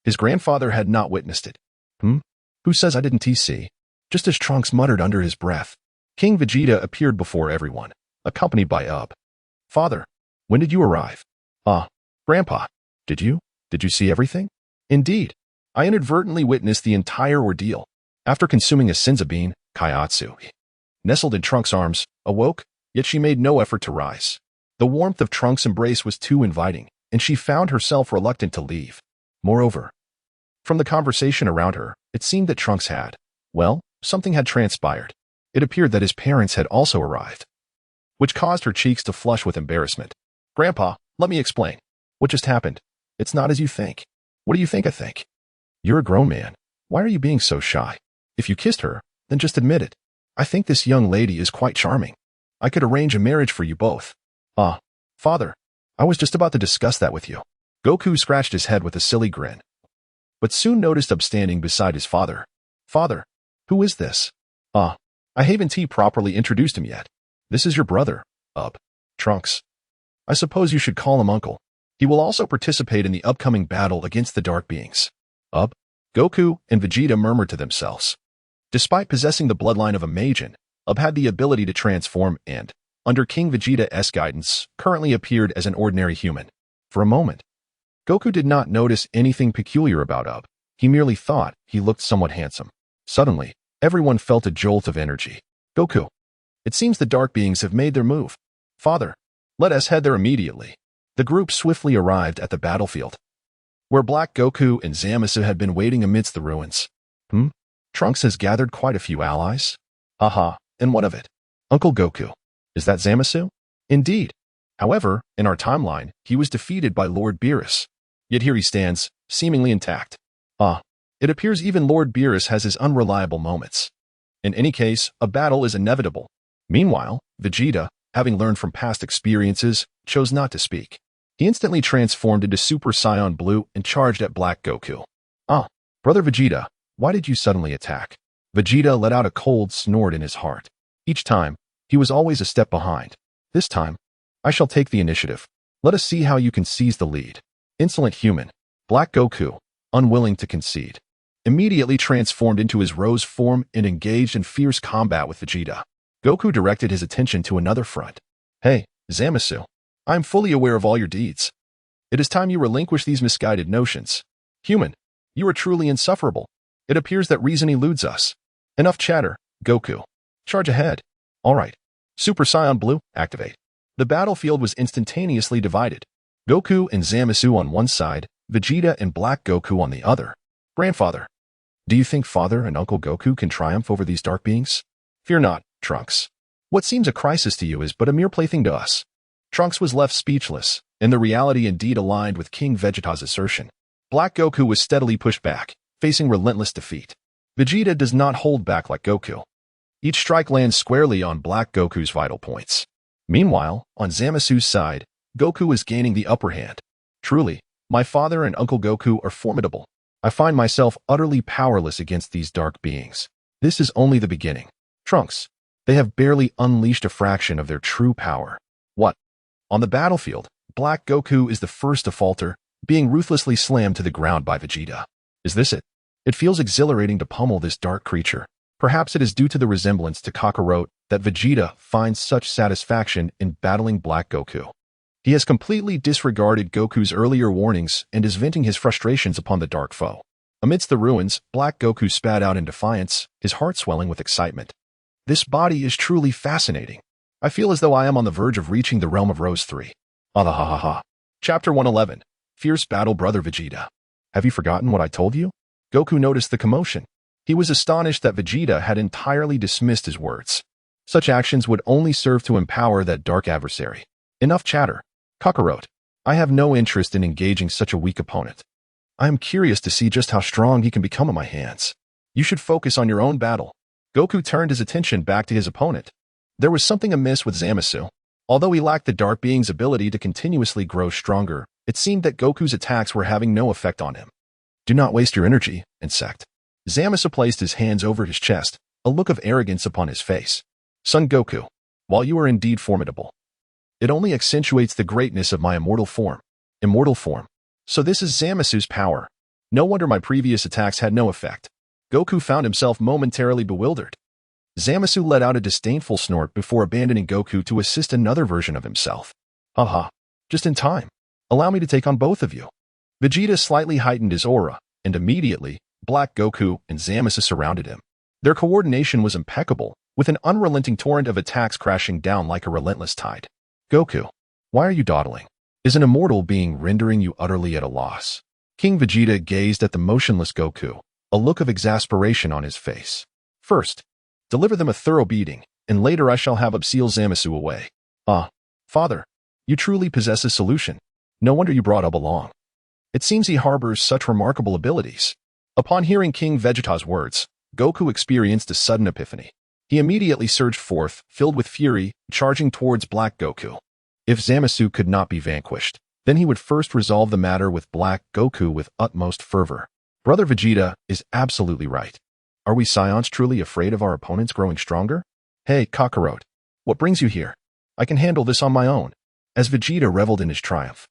[SPEAKER 1] his grandfather had not witnessed it. Who says I didn't see?" Just as Trunks muttered under his breath, King Vegeta appeared before everyone, accompanied by "Father, when did you arrive?" Grandpa, did you see everything?" "Indeed, I inadvertently witnessed the entire ordeal." After consuming a Senza bean, Kaiatsu, nestled in Trunks' arms, awoke, yet she made no effort to rise. The warmth of Trunks' embrace was too inviting, and she found herself reluctant to leave. Moreover, from the conversation around her, it seemed that Trunks had, something had transpired. It appeared that his parents had also arrived, which caused her cheeks to flush with embarrassment. "Grandpa, let me explain. What just happened? It's not as you think." "What do you think I think?" "You're a grown man. Why are you being so shy? If you kissed her, then just admit it. I think this young lady is quite charming. I could arrange a marriage for you both." Father, I was just about to discuss that with you." Goku scratched his head with a silly grin, but soon noticed standing beside his father. "Father, who is this?" I haven't properly introduced him yet. This is your brother, Trunks. I suppose you should call him Uncle. He will also participate in the upcoming battle against the Dark Beings." Goku and Vegeta murmured to themselves. Despite possessing the bloodline of a Majin, had the ability to transform and, under King Vegeta's guidance, currently appeared as an ordinary human. For a moment, Goku did not notice anything peculiar about Ub. He merely thought he looked somewhat handsome. Suddenly, everyone felt a jolt of energy. Goku. It seems the dark beings have made their move. Father, let us head there immediately. The group swiftly arrived at the battlefield, where Black Goku and Zamasu had been waiting amidst the ruins. Trunks has gathered quite a few allies. Haha, and what of it? Uncle Goku. Is that Zamasu? Indeed. However, in our timeline, he was defeated by Lord Beerus. Yet here he stands, seemingly intact. It appears even Lord Beerus has his unreliable moments. In any case, a battle is inevitable. Meanwhile, Vegeta, having learned from past experiences, chose not to speak. He instantly transformed into Super Saiyan Blue and charged at Black Goku. Brother Vegeta, why did you suddenly attack? Vegeta let out a cold snort in his heart. Each time, he was always a step behind. This time, I shall take the initiative. Let us see how you can seize the lead. Insolent human. Black Goku, unwilling to concede, immediately transformed into his rose form and engaged in fierce combat with Vegeta. Goku directed his attention to another front. Hey, Zamasu, I am fully aware of all your deeds. It is time you relinquish these misguided notions. Human, you are truly insufferable. It appears that reason eludes us. Enough chatter, Goku. Charge ahead. All right. Super Saiyan Blue, activate. The battlefield was instantaneously divided. Goku and Zamasu on one side, Vegeta and Black Goku on the other. Grandfather, do you think Father and Uncle Goku can triumph over these dark beings? Fear not, Trunks. What seems a crisis to you is but a mere plaything to us. Trunks was left speechless, and the reality indeed aligned with King Vegeta's assertion. Black Goku was steadily pushed back, facing relentless defeat. Vegeta does not hold back like Goku. Each strike lands squarely on Black Goku's vital points. Meanwhile, on Zamasu's side, Goku is gaining the upper hand. Truly, my father and Uncle Goku are formidable. I find myself utterly powerless against these dark beings. This is only the beginning. Trunks, they have barely unleashed a fraction of their true power. What? On the battlefield, Black Goku is the first to falter, being ruthlessly slammed to the ground by Vegeta. Is this it? It feels exhilarating to pummel this dark creature. Perhaps it is due to the resemblance to Kakarot that Vegeta finds such satisfaction in battling Black Goku. He has completely disregarded Goku's earlier warnings and is venting his frustrations upon the dark foe. Amidst the ruins, Black Goku spat out in defiance, his heart swelling with excitement. This body is truly fascinating. I feel as though I am on the verge of reaching the realm of Rose 3. Chapter 111. Fierce Battle Brother Vegeta. Have you forgotten what I told you? Goku noticed the commotion. He was astonished that Vegeta had entirely dismissed his words. Such actions would only serve to empower that dark adversary. Enough chatter. Kakarot, I have no interest in engaging such a weak opponent. I am curious to see just how strong he can become in my hands. You should focus on your own battle. Goku turned his attention back to his opponent. There was something amiss with Zamasu. Although he lacked the dark being's ability to continuously grow stronger, it seemed that Goku's attacks were having no effect on him. Do not waste your energy, insect. Zamasu placed his hands over his chest, a look of arrogance upon his face. Son Goku, while you are indeed formidable, it only accentuates the greatness of my immortal form. Immortal form. So this is Zamasu's power. No wonder my previous attacks had no effect. Goku found himself momentarily bewildered. Zamasu let out a disdainful snort before abandoning Goku to assist another version of himself. Just in time. Allow me to take on both of you. Vegeta slightly heightened his aura, and immediately, Black Goku and Zamasu surrounded him. Their coordination was impeccable, with an unrelenting torrent of attacks crashing down like a relentless tide. Goku, why are you dawdling? Is an immortal being rendering you utterly at a loss? King Vegeta gazed at the motionless Goku, a look of exasperation on his face. First, deliver them a thorough beating, and later I shall have Upseal Zamasu away. Father, you truly possess a solution. No wonder you brought Ub along. It seems he harbors such remarkable abilities. Upon hearing King Vegeta's words, Goku experienced a sudden epiphany. He immediately surged forth, filled with fury, charging towards Black Goku. If Zamasu could not be vanquished, then he would first resolve the matter with Black Goku with utmost fervor. Brother Vegeta is absolutely right. Are we Saiyans truly afraid of our opponents growing stronger? Hey, Kakarot, what brings you here? I can handle this on my own. As Vegeta reveled in his triumph,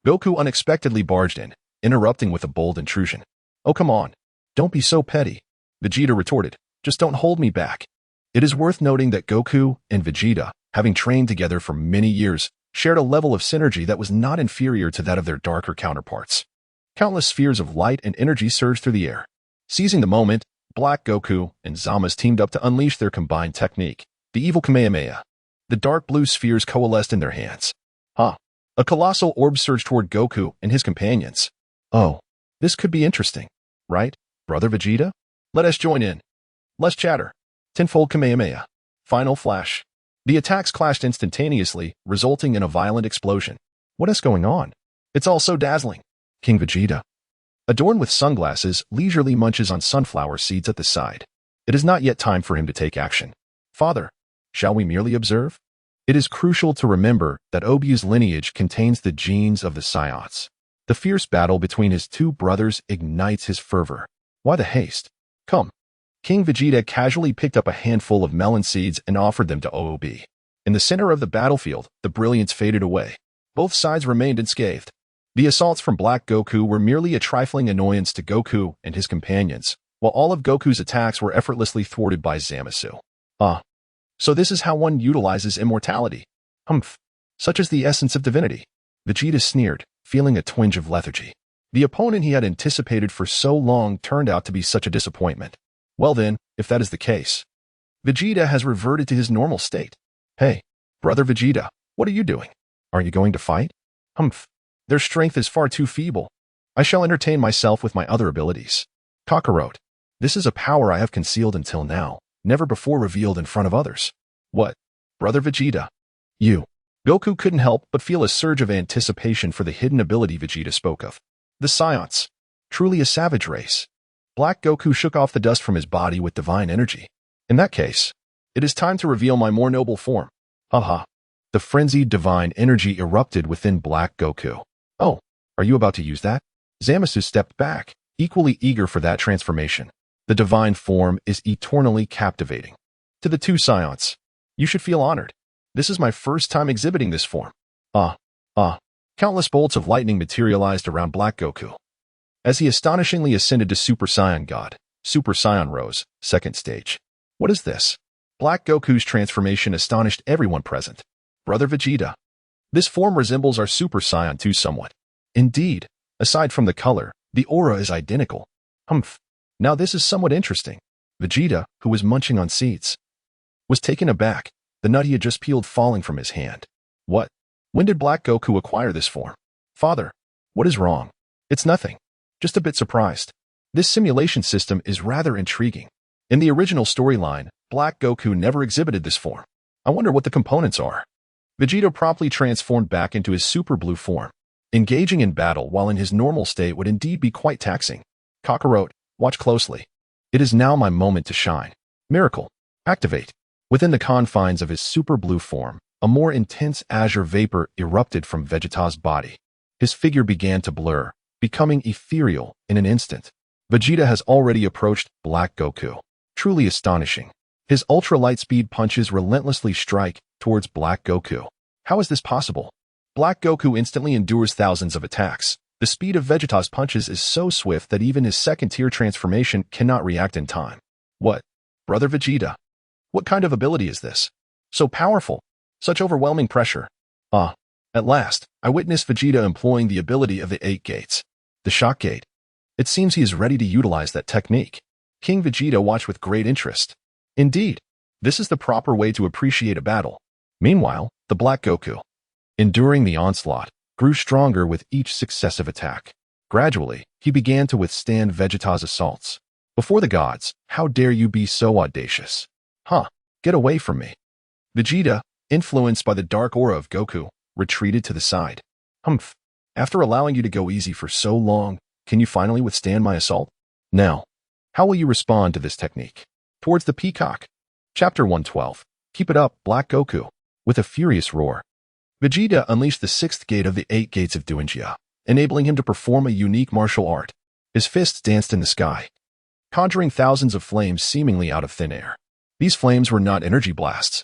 [SPEAKER 1] Goku unexpectedly barged in, interrupting with a bold intrusion. Oh, come on. Don't be so petty. Vegeta retorted. Just don't hold me back. It is worth noting that Goku and Vegeta, having trained together for many years, shared a level of synergy that was not inferior to that of their darker counterparts. Countless spheres of light and energy surged through the air. Seizing the moment, Black Goku and Zama's teamed up to unleash their combined technique, the evil Kamehameha. The dark blue spheres coalesced in their hands. A colossal orb surged toward Goku and his companions. Oh, this could be interesting, right, Brother Vegeta? Let us join in. Less chatter. Tenfold Kamehameha. Final flash. The attacks clashed instantaneously, resulting in a violent explosion. What is going on? It's all so dazzling. King Vegeta, adorned with sunglasses, leisurely munches on sunflower seeds at the side. It is not yet time for him to take action. Father, shall we merely observe? It is crucial to remember that Obyu's lineage contains the genes of the Saiyans. The fierce battle between his two brothers ignites his fervor. Why the haste? Come. King Vegeta casually picked up a handful of melon seeds and offered them to OOB. In the center of the battlefield, the brilliance faded away. Both sides remained unscathed. The assaults from Black Goku were merely a trifling annoyance to Goku and his companions, while all of Goku's attacks were effortlessly thwarted by Zamasu. So this is how one utilizes immortality. Humph. Such is the essence of divinity. Vegeta sneered, feeling a twinge of lethargy. The opponent he had anticipated for so long turned out to be such a disappointment. Well then, if that is the case, Vegeta has reverted to his normal state. Hey, Brother Vegeta, what are you doing? Are you going to fight? Humph. Their strength is far too feeble. I shall entertain myself with my other abilities. Kakarot. This is a power I have concealed until now, never before revealed in front of others. What? Brother Vegeta? You. Goku couldn't help but feel a surge of anticipation for the hidden ability Vegeta spoke of. The Saiyans. Truly a savage race. Black Goku shook off the dust from his body with divine energy. In that case, it is time to reveal my more noble form. Haha. The frenzied divine energy erupted within Black Goku. Oh, are you about to use that? Zamasu stepped back, equally eager for that transformation. The divine form is eternally captivating. To the two Saiyans, you should feel honored. This is my first time exhibiting this form. Countless bolts of lightning materialized around Black Goku. As he astonishingly ascended to Super Saiyan God, Super Saiyan rose, second stage. What is this? Black Goku's transformation astonished everyone present. Brother Vegeta. This form resembles our Super Saiyan 2 somewhat. Indeed, aside from the color, the aura is identical. Humph. Now this is somewhat interesting. Vegeta, who was munching on seeds, was taken aback, the nut he had just peeled falling from his hand. What? When did Black Goku acquire this form? Father, what is wrong? It's nothing. Just a bit surprised. This simulation system is rather intriguing. In the original storyline, Black Goku never exhibited this form. I wonder what the components are. Vegeta promptly transformed back into his super blue form. Engaging in battle while in his normal state would indeed be quite taxing. Kakarot, watch closely. It is now my moment to shine. Miracle. Activate. Within the confines of his super blue form, a more intense azure vapor erupted from Vegeta's body. His figure began to blur, becoming ethereal in an instant. Vegeta has already approached Black Goku. Truly astonishing. His ultra-light speed punches relentlessly strike towards Black Goku. How is this possible? Black Goku instantly endures thousands of attacks. The speed of Vegeta's punches is so swift that even his second-tier transformation cannot react in time. What? Brother Vegeta? What kind of ability is this? So powerful. Such overwhelming pressure. At last, I witnessed Vegeta employing the ability of the 8 gates. The shock gate. It seems he is ready to utilize that technique. King Vegeta watched with great interest. Indeed, this is the proper way to appreciate a battle. Meanwhile, the Black Goku, enduring the onslaught, grew stronger with each successive attack. Gradually, he began to withstand Vegeta's assaults. Before the gods, how dare you be so audacious? Get away from me. Vegeta, influenced by the dark aura of Goku, retreated to the side. Humph. After allowing you to go easy for so long, can you finally withstand my assault? Now, how will you respond to this technique? Towards the peacock. Chapter 112. Keep it up, Black Goku. With a furious roar, Vegeta unleashed the 6th gate of the 8 gates of Duinjia, enabling him to perform a unique martial art. His fists danced in the sky, conjuring thousands of flames seemingly out of thin air. These flames were not energy blasts,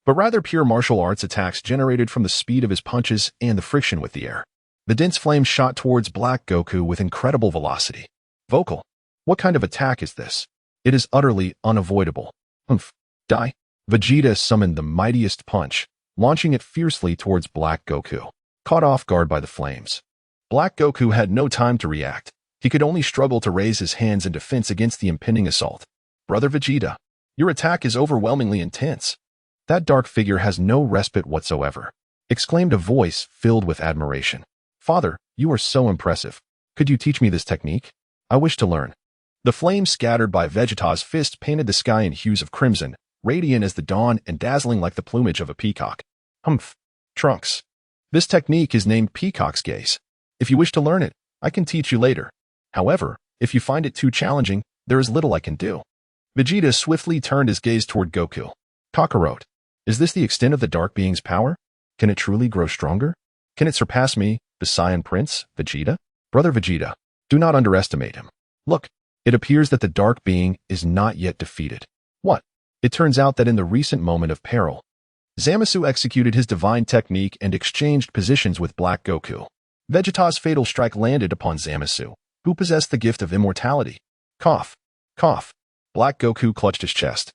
[SPEAKER 1] but rather pure martial arts attacks generated from the speed of his punches and the friction with the air. The dense flames shot towards Black Goku with incredible velocity. Vocal. What kind of attack is this? It is utterly unavoidable. Humph. Die. Vegeta summoned the mightiest punch, launching it fiercely towards Black Goku. Caught off guard by the flames, Black Goku had no time to react. He could only struggle to raise his hands in defense against the impending assault. Brother Vegeta, your attack is overwhelmingly intense. That dark figure has no respite whatsoever, exclaimed a voice filled with admiration. Father, you are so impressive. Could you teach me this technique? I wish to learn. The flames scattered by Vegeta's fist painted the sky in hues of crimson, radiant as the dawn and dazzling like the plumage of a peacock. Humph. Trunks. This technique is named Peacock's Gaze. If you wish to learn it, I can teach you later. However, if you find it too challenging, there is little I can do. Vegeta swiftly turned his gaze toward Goku. Kakarot. Is this the extent of the Dark Being's power? Can it truly grow stronger? Can it surpass me, the Saiyan Prince, Vegeta? Brother Vegeta, do not underestimate him. Look, it appears that the Dark Being is not yet defeated. What? It turns out that in the recent moment of peril, Zamasu executed his divine technique and exchanged positions with Black Goku. Vegeta's fatal strike landed upon Zamasu, who possessed the gift of immortality. Cough. Cough. Black Goku clutched his chest,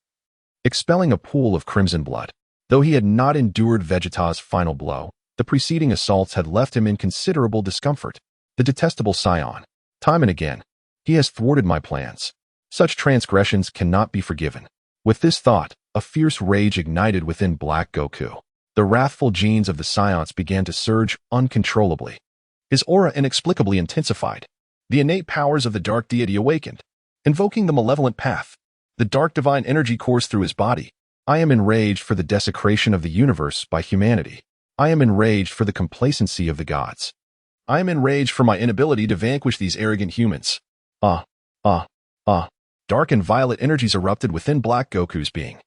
[SPEAKER 1] expelling a pool of crimson blood. Though he had not endured Vegeta's final blow, the preceding assaults had left him in considerable discomfort. The detestable Saiyan. Time and again, he has thwarted my plans. Such transgressions cannot be forgiven. With this thought, a fierce rage ignited within Black Goku. The wrathful genes of the Saiyans began to surge uncontrollably. His aura inexplicably intensified. The innate powers of the dark deity awakened, invoking the malevolent path. The dark divine energy coursed through his body. I am enraged for the desecration of the universe by humanity. I am enraged for the complacency of the gods. I am enraged for my inability to vanquish these arrogant humans. Dark and violet energies erupted within Black Goku's being.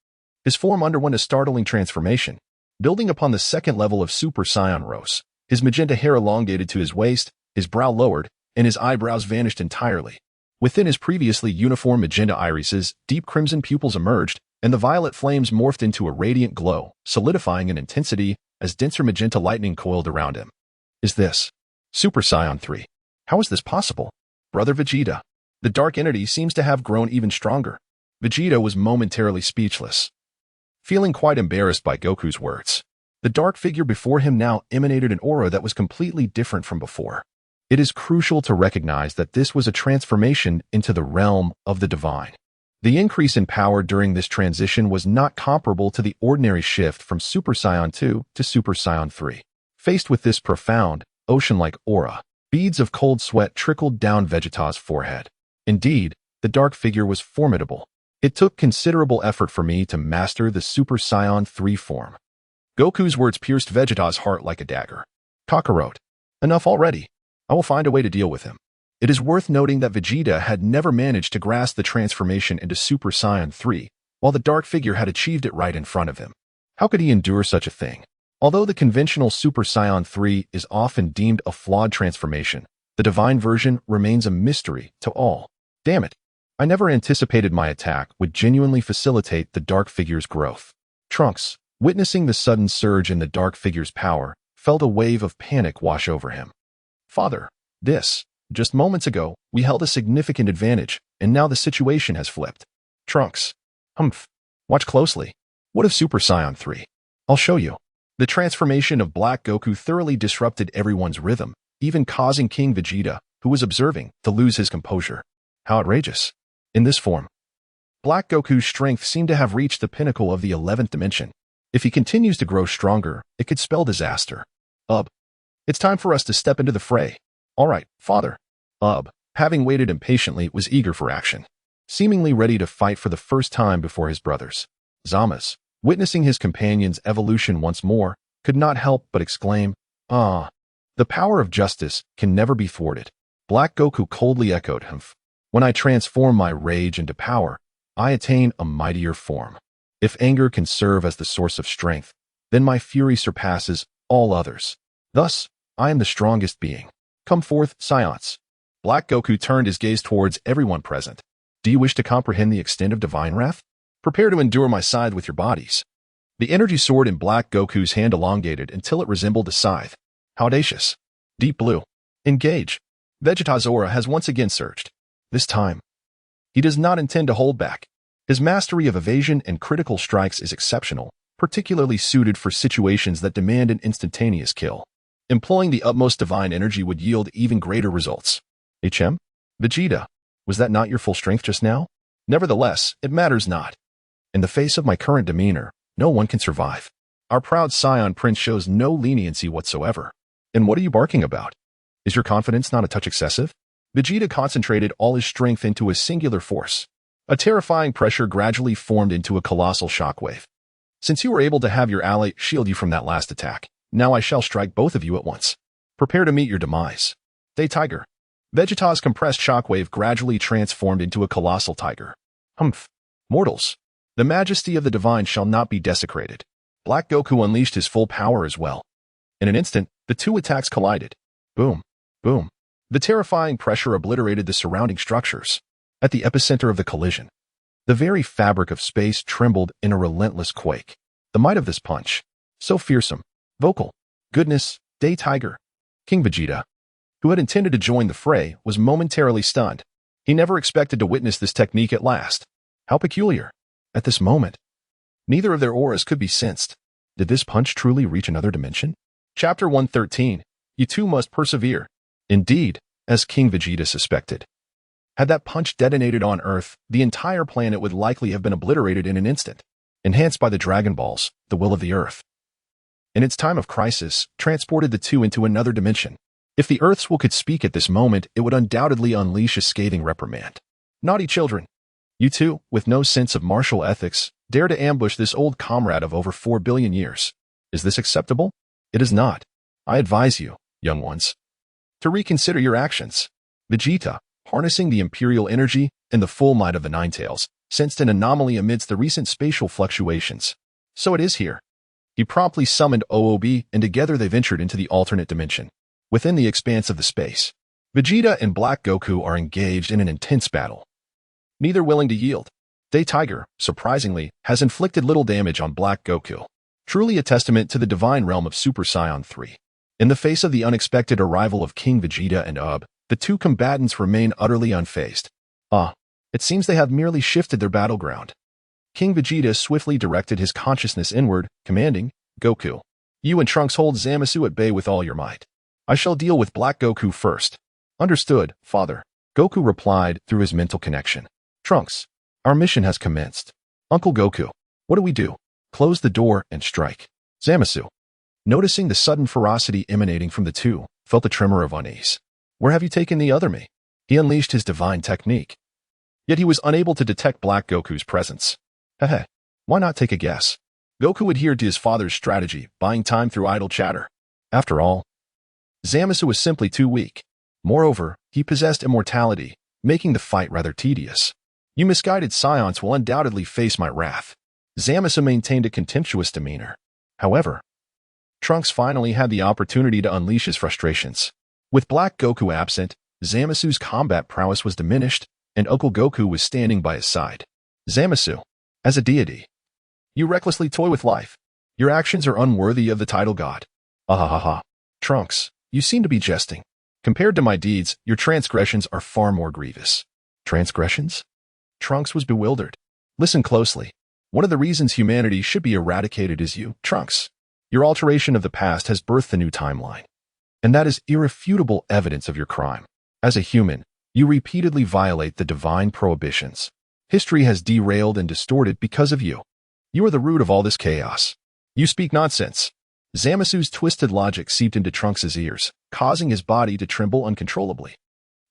[SPEAKER 1] His form underwent a startling transformation. Building upon the second level of Super Saiyan rose, his magenta hair elongated to his waist, his brow lowered, and his eyebrows vanished entirely. Within his previously uniform magenta irises, deep crimson pupils emerged, and the violet flames morphed into a radiant glow, solidifying in intensity as denser magenta lightning coiled around him. Is this Super Saiyan 3? How is this possible? Brother Vegeta. The dark entity seems to have grown even stronger. Vegeta was momentarily speechless, feeling quite embarrassed by Goku's words. The dark figure before him now emanated an aura that was completely different from before. It is crucial to recognize that this was a transformation into the realm of the divine. The increase in power during this transition was not comparable to the ordinary shift from Super Saiyan 2 to Super Saiyan 3. Faced with this profound, ocean-like aura, beads of cold sweat trickled down Vegeta's forehead. Indeed, the dark figure was formidable. It took considerable effort for me to master the Super Saiyan 3 form. Goku's words pierced Vegeta's heart like a dagger. Kakarot. Enough already. I will find a way to deal with him. It is worth noting that Vegeta had never managed to grasp the transformation into Super Saiyan 3, while the dark figure had achieved it right in front of him. How could he endure such a thing? Although the conventional Super Saiyan 3 is often deemed a flawed transformation, the divine version remains a mystery to all. Damn it. I never anticipated my attack would genuinely facilitate the dark figure's growth. Trunks, witnessing the sudden surge in the dark figure's power, felt a wave of panic wash over him. Father, just moments ago, we held a significant advantage, and now the situation has flipped. Trunks. Humph. Watch closely. What of Super Saiyan 3? I'll show you. The transformation of Black Goku thoroughly disrupted everyone's rhythm, even causing King Vegeta, who was observing, to lose his composure. How outrageous. In this form, Black Goku's strength seemed to have reached the pinnacle of the 11th dimension. If he continues to grow stronger, it could spell disaster. It's time for us to step into the fray. All right, Father. Having waited impatiently, was eager for action, seemingly ready to fight for the first time before his brothers. Zamasu, witnessing his companion's evolution once more, could not help but exclaim, "Ah!" The power of justice can never be thwarted. Black Goku coldly echoed, "Humph. When I transform my rage into power, I attain a mightier form. If anger can serve as the source of strength, then my fury surpasses all others. Thus, I am the strongest being. Come forth, Saiyans." Black Goku turned his gaze towards everyone present. Do you wish to comprehend the extent of divine wrath? Prepare to endure my scythe with your bodies. The energy sword in Black Goku's hand elongated until it resembled a scythe. How audacious. Deep blue. Engage. Vegeta's aura has once again surged. This time, he does not intend to hold back. His mastery of evasion and critical strikes is exceptional, particularly suited for situations that demand an instantaneous kill. Employing the utmost divine energy would yield even greater results. HM? Vegeta, was that not your full strength just now? Nevertheless, it matters not. In the face of my current demeanor, no one can survive. Our proud scion prince shows no leniency whatsoever. And what are you barking about? Is your confidence not a touch excessive? Vegeta concentrated all his strength into a singular force. A terrifying pressure gradually formed into a colossal shockwave. Since you were able to have your ally shield you from that last attack, now I shall strike both of you at once. Prepare to meet your demise. Day Tiger. Vegeta's compressed shockwave gradually transformed into a colossal tiger. Humph. Mortals. The majesty of the divine shall not be desecrated. Black Goku unleashed his full power as well. In an instant, the two attacks collided. Boom. Boom. The terrifying pressure obliterated the surrounding structures. At the epicenter of the collision, the very fabric of space trembled in a relentless quake. The might of this punch, so fearsome, vocal, goodness, Day Tiger. King Vegeta, who had intended to join the fray, was momentarily stunned. He never expected to witness this technique at last. How peculiar. At this moment, neither of their auras could be sensed. Did this punch truly reach another dimension? Chapter 113. You two must persevere. Indeed, as King Vegeta suspected. Had that punch detonated on Earth, the entire planet would likely have been obliterated in an instant, enhanced by the Dragon Balls, the will of the Earth. In its time of crisis, transported the two into another dimension. If the Earth's will could speak at this moment, it would undoubtedly unleash a scathing reprimand. Naughty children. You two, with no sense of martial ethics, dare to ambush this old comrade of over 4 billion years. Is this acceptable? It is not. I advise you, young ones, to reconsider your actions. Vegeta, harnessing the Imperial energy and the full might of the Ninetales, sensed an anomaly amidst the recent spatial fluctuations. So it is here. He promptly summoned OOB, and together they ventured into the alternate dimension. Within the expanse of the space, Vegeta and Black Goku are engaged in an intense battle. Neither willing to yield. Day Tiger, surprisingly, has inflicted little damage on Black Goku. Truly a testament to the divine realm of Super Saiyan 3. In the face of the unexpected arrival of King Vegeta and UB, the two combatants remain utterly unfazed. It seems they have merely shifted their battleground. King Vegeta swiftly directed his consciousness inward, commanding, Goku, you and Trunks hold Zamasu at bay with all your might. I shall deal with Black Goku first. Understood, father. Goku replied through his mental connection. Trunks, our mission has commenced. Uncle Goku, what do we do? Close the door and strike. Zamasu, noticing the sudden ferocity emanating from the two, felt a tremor of unease. Where have you taken the other me? He unleashed his divine technique. Yet he was unable to detect Black Goku's presence. Heh, why not take a guess? Goku adhered to his father's strategy, buying time through idle chatter. After all, Zamasu was simply too weak. Moreover, he possessed immortality, making the fight rather tedious. You misguided scions will undoubtedly face my wrath. Zamasu maintained a contemptuous demeanor. However, Trunks finally had the opportunity to unleash his frustrations. With Black Goku absent, Zamasu's combat prowess was diminished, and Uncle Goku was standing by his side. Zamasu, as a deity, you recklessly toy with life. Your actions are unworthy of the title god. Ahahaha. Trunks, you seem to be jesting. Compared to my deeds, your transgressions are far more grievous. Transgressions? Trunks was bewildered. Listen closely. One of the reasons humanity should be eradicated is you, Trunks. Your alteration of the past has birthed a new timeline. And that is irrefutable evidence of your crime. As a human, you repeatedly violate the divine prohibitions. History has derailed and distorted because of you. You are the root of all this chaos. You speak nonsense. Zamasu's twisted logic seeped into Trunks' ears, causing his body to tremble uncontrollably.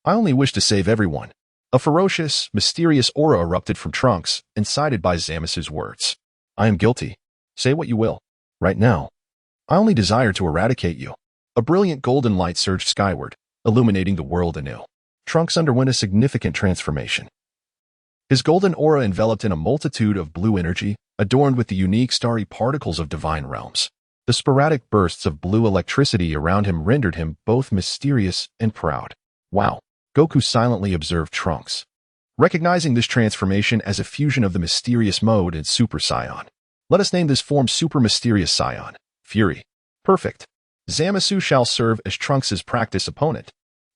[SPEAKER 1] I only wish to save everyone. A ferocious, mysterious aura erupted from Trunks, incited by Zamasu's words. I am guilty. Say what you will. Right now, I only desire to eradicate you. A brilliant golden light surged skyward, illuminating the world anew. Trunks underwent a significant transformation. His golden aura enveloped in a multitude of blue energy, adorned with the unique starry particles of divine realms. The sporadic bursts of blue electricity around him rendered him both mysterious and proud. Wow. Goku silently observed Trunks, recognizing this transformation as a fusion of the mysterious mode and Super Saiyan. Let us name this form Super Mysterious Saiyan. Fury. Perfect. Zamasu shall serve as Trunks' practice opponent.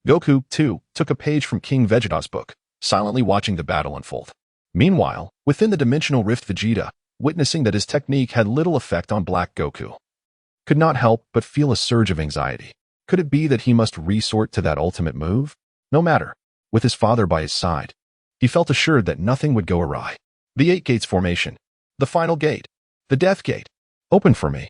[SPEAKER 1] Goku, too, took a page from King Vegeta's book, silently watching the battle unfold. Meanwhile, within the dimensional rift Vegeta, witnessing that his technique had little effect on Black Goku, could not help but feel a surge of anxiety. Could it be that he must resort to that ultimate move? No matter. With his father by his side, he felt assured that nothing would go awry. The 8 gates formation. The final gate. The Death Gate. Open for me.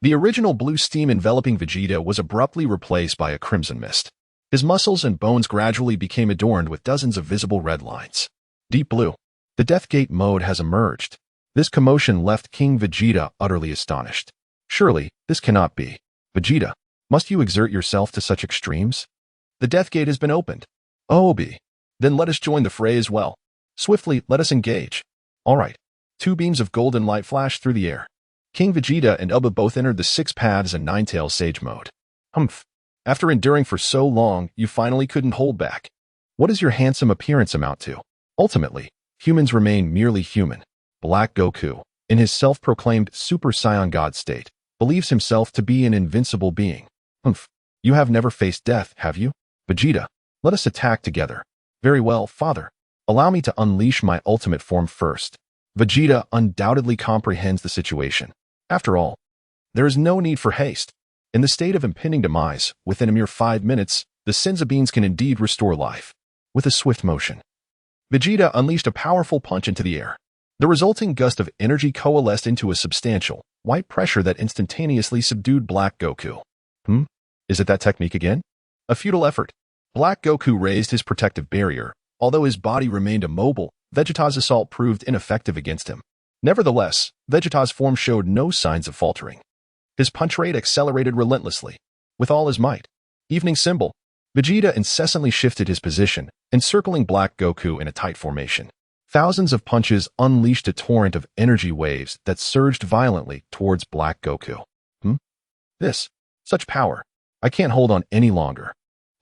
[SPEAKER 1] The original blue steam enveloping Vegeta was abruptly replaced by a crimson mist. His muscles and bones gradually became adorned with dozens of visible red lines. Deep blue. The Death Gate mode has emerged. This commotion left King Vegeta utterly astonished. Surely, this cannot be. Vegeta, must you exert yourself to such extremes? The Death Gate has been opened. Oh, Obi. Then let us join the fray as well. Swiftly, let us engage. All right. 2 beams of golden light flashed through the air. King Vegeta and Uba both entered the 6 Paths and Nine-Tails Sage mode. Humph. After enduring for so long, you finally couldn't hold back. What does your handsome appearance amount to? Ultimately, humans remain merely human. Black Goku, in his self-proclaimed Super Saiyan God state, believes himself to be an invincible being. Humph. You have never faced death, have you? Vegeta, let us attack together. Very well, father. Allow me to unleash my ultimate form first. Vegeta undoubtedly comprehends the situation. After all, there is no need for haste. In the state of impending demise, within a mere 5 minutes, the Senzu beans can indeed restore life. With a swift motion, Vegeta unleashed a powerful punch into the air. The resulting gust of energy coalesced into a substantial, white pressure that instantaneously subdued Black Goku. Is it that technique again? A futile effort. Black Goku raised his protective barrier. Although his body remained immobile, Vegeta's assault proved ineffective against him. Nevertheless, Vegeta's form showed no signs of faltering. His punch rate accelerated relentlessly. With all his might. Evening symbol. Vegeta incessantly shifted his position, encircling Black Goku in a tight formation. Thousands of punches unleashed a torrent of energy waves that surged violently towards Black Goku. Such power. I can't hold on any longer.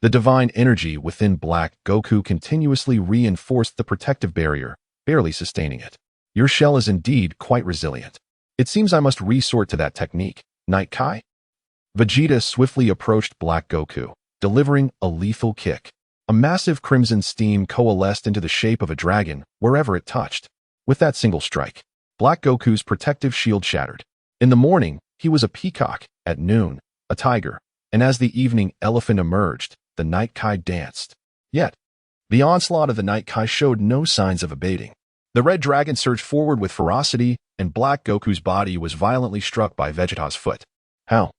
[SPEAKER 1] The divine energy within Black Goku continuously reinforced the protective barrier, barely sustaining it. Your shell is indeed quite resilient. It seems I must resort to that technique. Night Kai? Vegeta swiftly approached Black Goku, delivering a lethal kick. A massive crimson steam coalesced into the shape of a dragon wherever it touched. With that single strike, Black Goku's protective shield shattered. In the morning, he was a peacock. At noon, a tiger. And as the evening elephant emerged, the Night Kai danced. Yet, the onslaught of the Night Kai showed no signs of abating. The red dragon surged forward with ferocity, and Black Goku's body was violently struck by Vegeta's foot. How?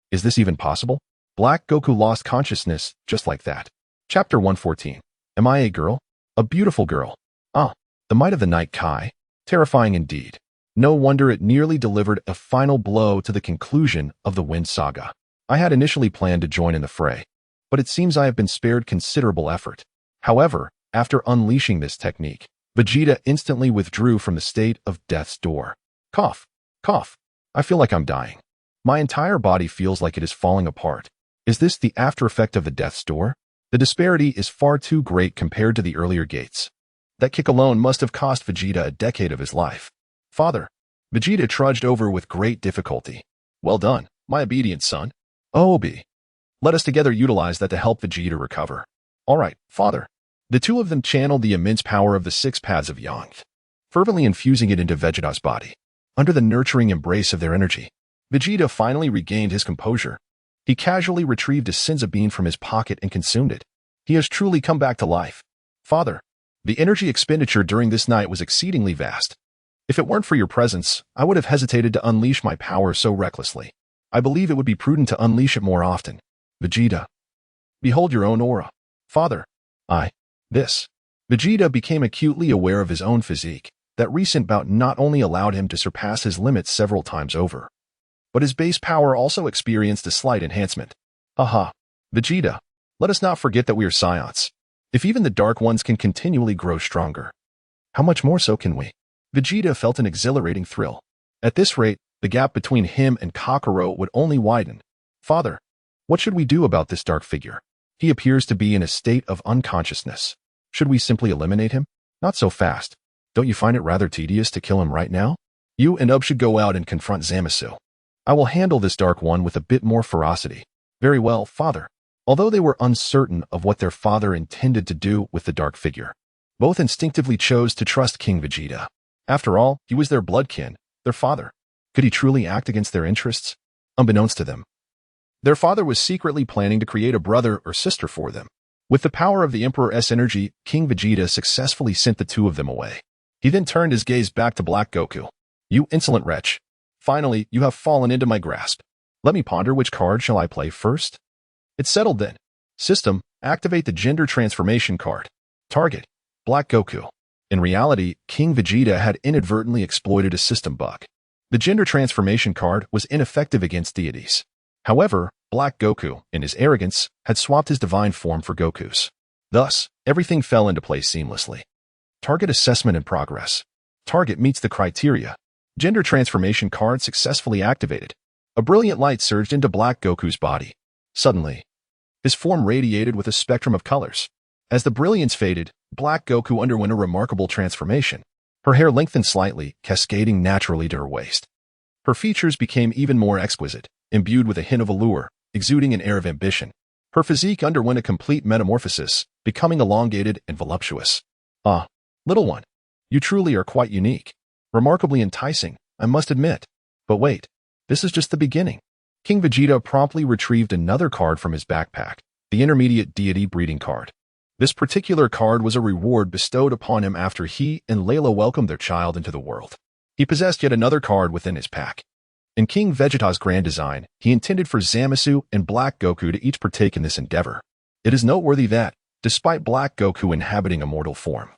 [SPEAKER 1] Is this even possible? Black Goku lost consciousness just like that. Chapter 114. Am I a girl? A beautiful girl. Ah, the might of the Night Kai. Terrifying indeed. No wonder it nearly delivered a final blow to the conclusion of the Wind Saga. I had initially planned to join in the fray, but it seems I have been spared considerable effort. However, after unleashing this technique, Vegeta instantly withdrew from the state of death's door. Cough, cough. I feel like I'm dying. My entire body feels like it is falling apart. Is this the after effect of the death's door? The disparity is far too great compared to the earlier gates. That kick alone must have cost Vegeta a decade of his life. Father. Vegeta trudged over with great difficulty. Well done, my obedient son. Oh, Obi. Let us together utilize that to help Vegeta recover. All right, father. The two of them channeled the immense power of the 6 Paths of Yang, fervently infusing it into Vegeta's body. Under the nurturing embrace of their energy, Vegeta finally regained his composure. He casually retrieved a Senzu bean from his pocket and consumed it. He has truly come back to life. Father, the energy expenditure during this night was exceedingly vast. If it weren't for your presence, I would have hesitated to unleash my power so recklessly. I believe it would be prudent to unleash it more often. Vegeta. Behold your own aura. Father. Vegeta became acutely aware of his own physique. That recent bout not only allowed him to surpass his limits several times over, but his base power also experienced a slight enhancement. Aha. Vegeta, let us not forget that we are Saiyans. If even the Dark Ones can continually grow stronger, how much more so can we? Vegeta felt an exhilarating thrill. At this rate, the gap between him and Kakarot would only widen. Father, what should we do about this dark figure? He appears to be in a state of unconsciousness. Should we simply eliminate him? Not so fast. Don't you find it rather tedious to kill him right now? You and Ub should go out and confront Zamasu. I will handle this Dark One with a bit more ferocity. Very well, father. Although they were uncertain of what their father intended to do with the dark figure, both instinctively chose to trust King Vegeta. After all, he was their bloodkin, their father. Could he truly act against their interests? Unbeknownst to them, their father was secretly planning to create a brother or sister for them. With the power of the Emperor's energy, King Vegeta successfully sent the two of them away. He then turned his gaze back to Black Goku. You insolent wretch. Finally, you have fallen into my grasp. Let me ponder which card shall I play first? It's settled then. System, activate the gender transformation card. Target, Black Goku. In reality, King Vegeta had inadvertently exploited a system bug. The gender transformation card was ineffective against deities. However, Black Goku, in his arrogance, had swapped his divine form for Goku's. Thus, everything fell into place seamlessly. Target assessment in progress. Target meets the criteria. Gender transformation card successfully activated. A brilliant light surged into Black Goku's body. Suddenly, his form radiated with a spectrum of colors. As the brilliance faded, Black Goku underwent a remarkable transformation. Her hair lengthened slightly, cascading naturally to her waist. Her features became even more exquisite, imbued with a hint of allure, exuding an air of ambition. Her physique underwent a complete metamorphosis, becoming elongated and voluptuous. Ah, little one, you truly are quite unique. Remarkably enticing, I must admit. But wait, this is just the beginning. King Vegeta promptly retrieved another card from his backpack, the intermediate deity breeding card. This particular card was a reward bestowed upon him after he and Layla welcomed their child into the world. He possessed yet another card within his pack. In King Vegeta's grand design, he intended for Zamasu and Black Goku to each partake in this endeavor. It is noteworthy that, despite Black Goku inhabiting a mortal form,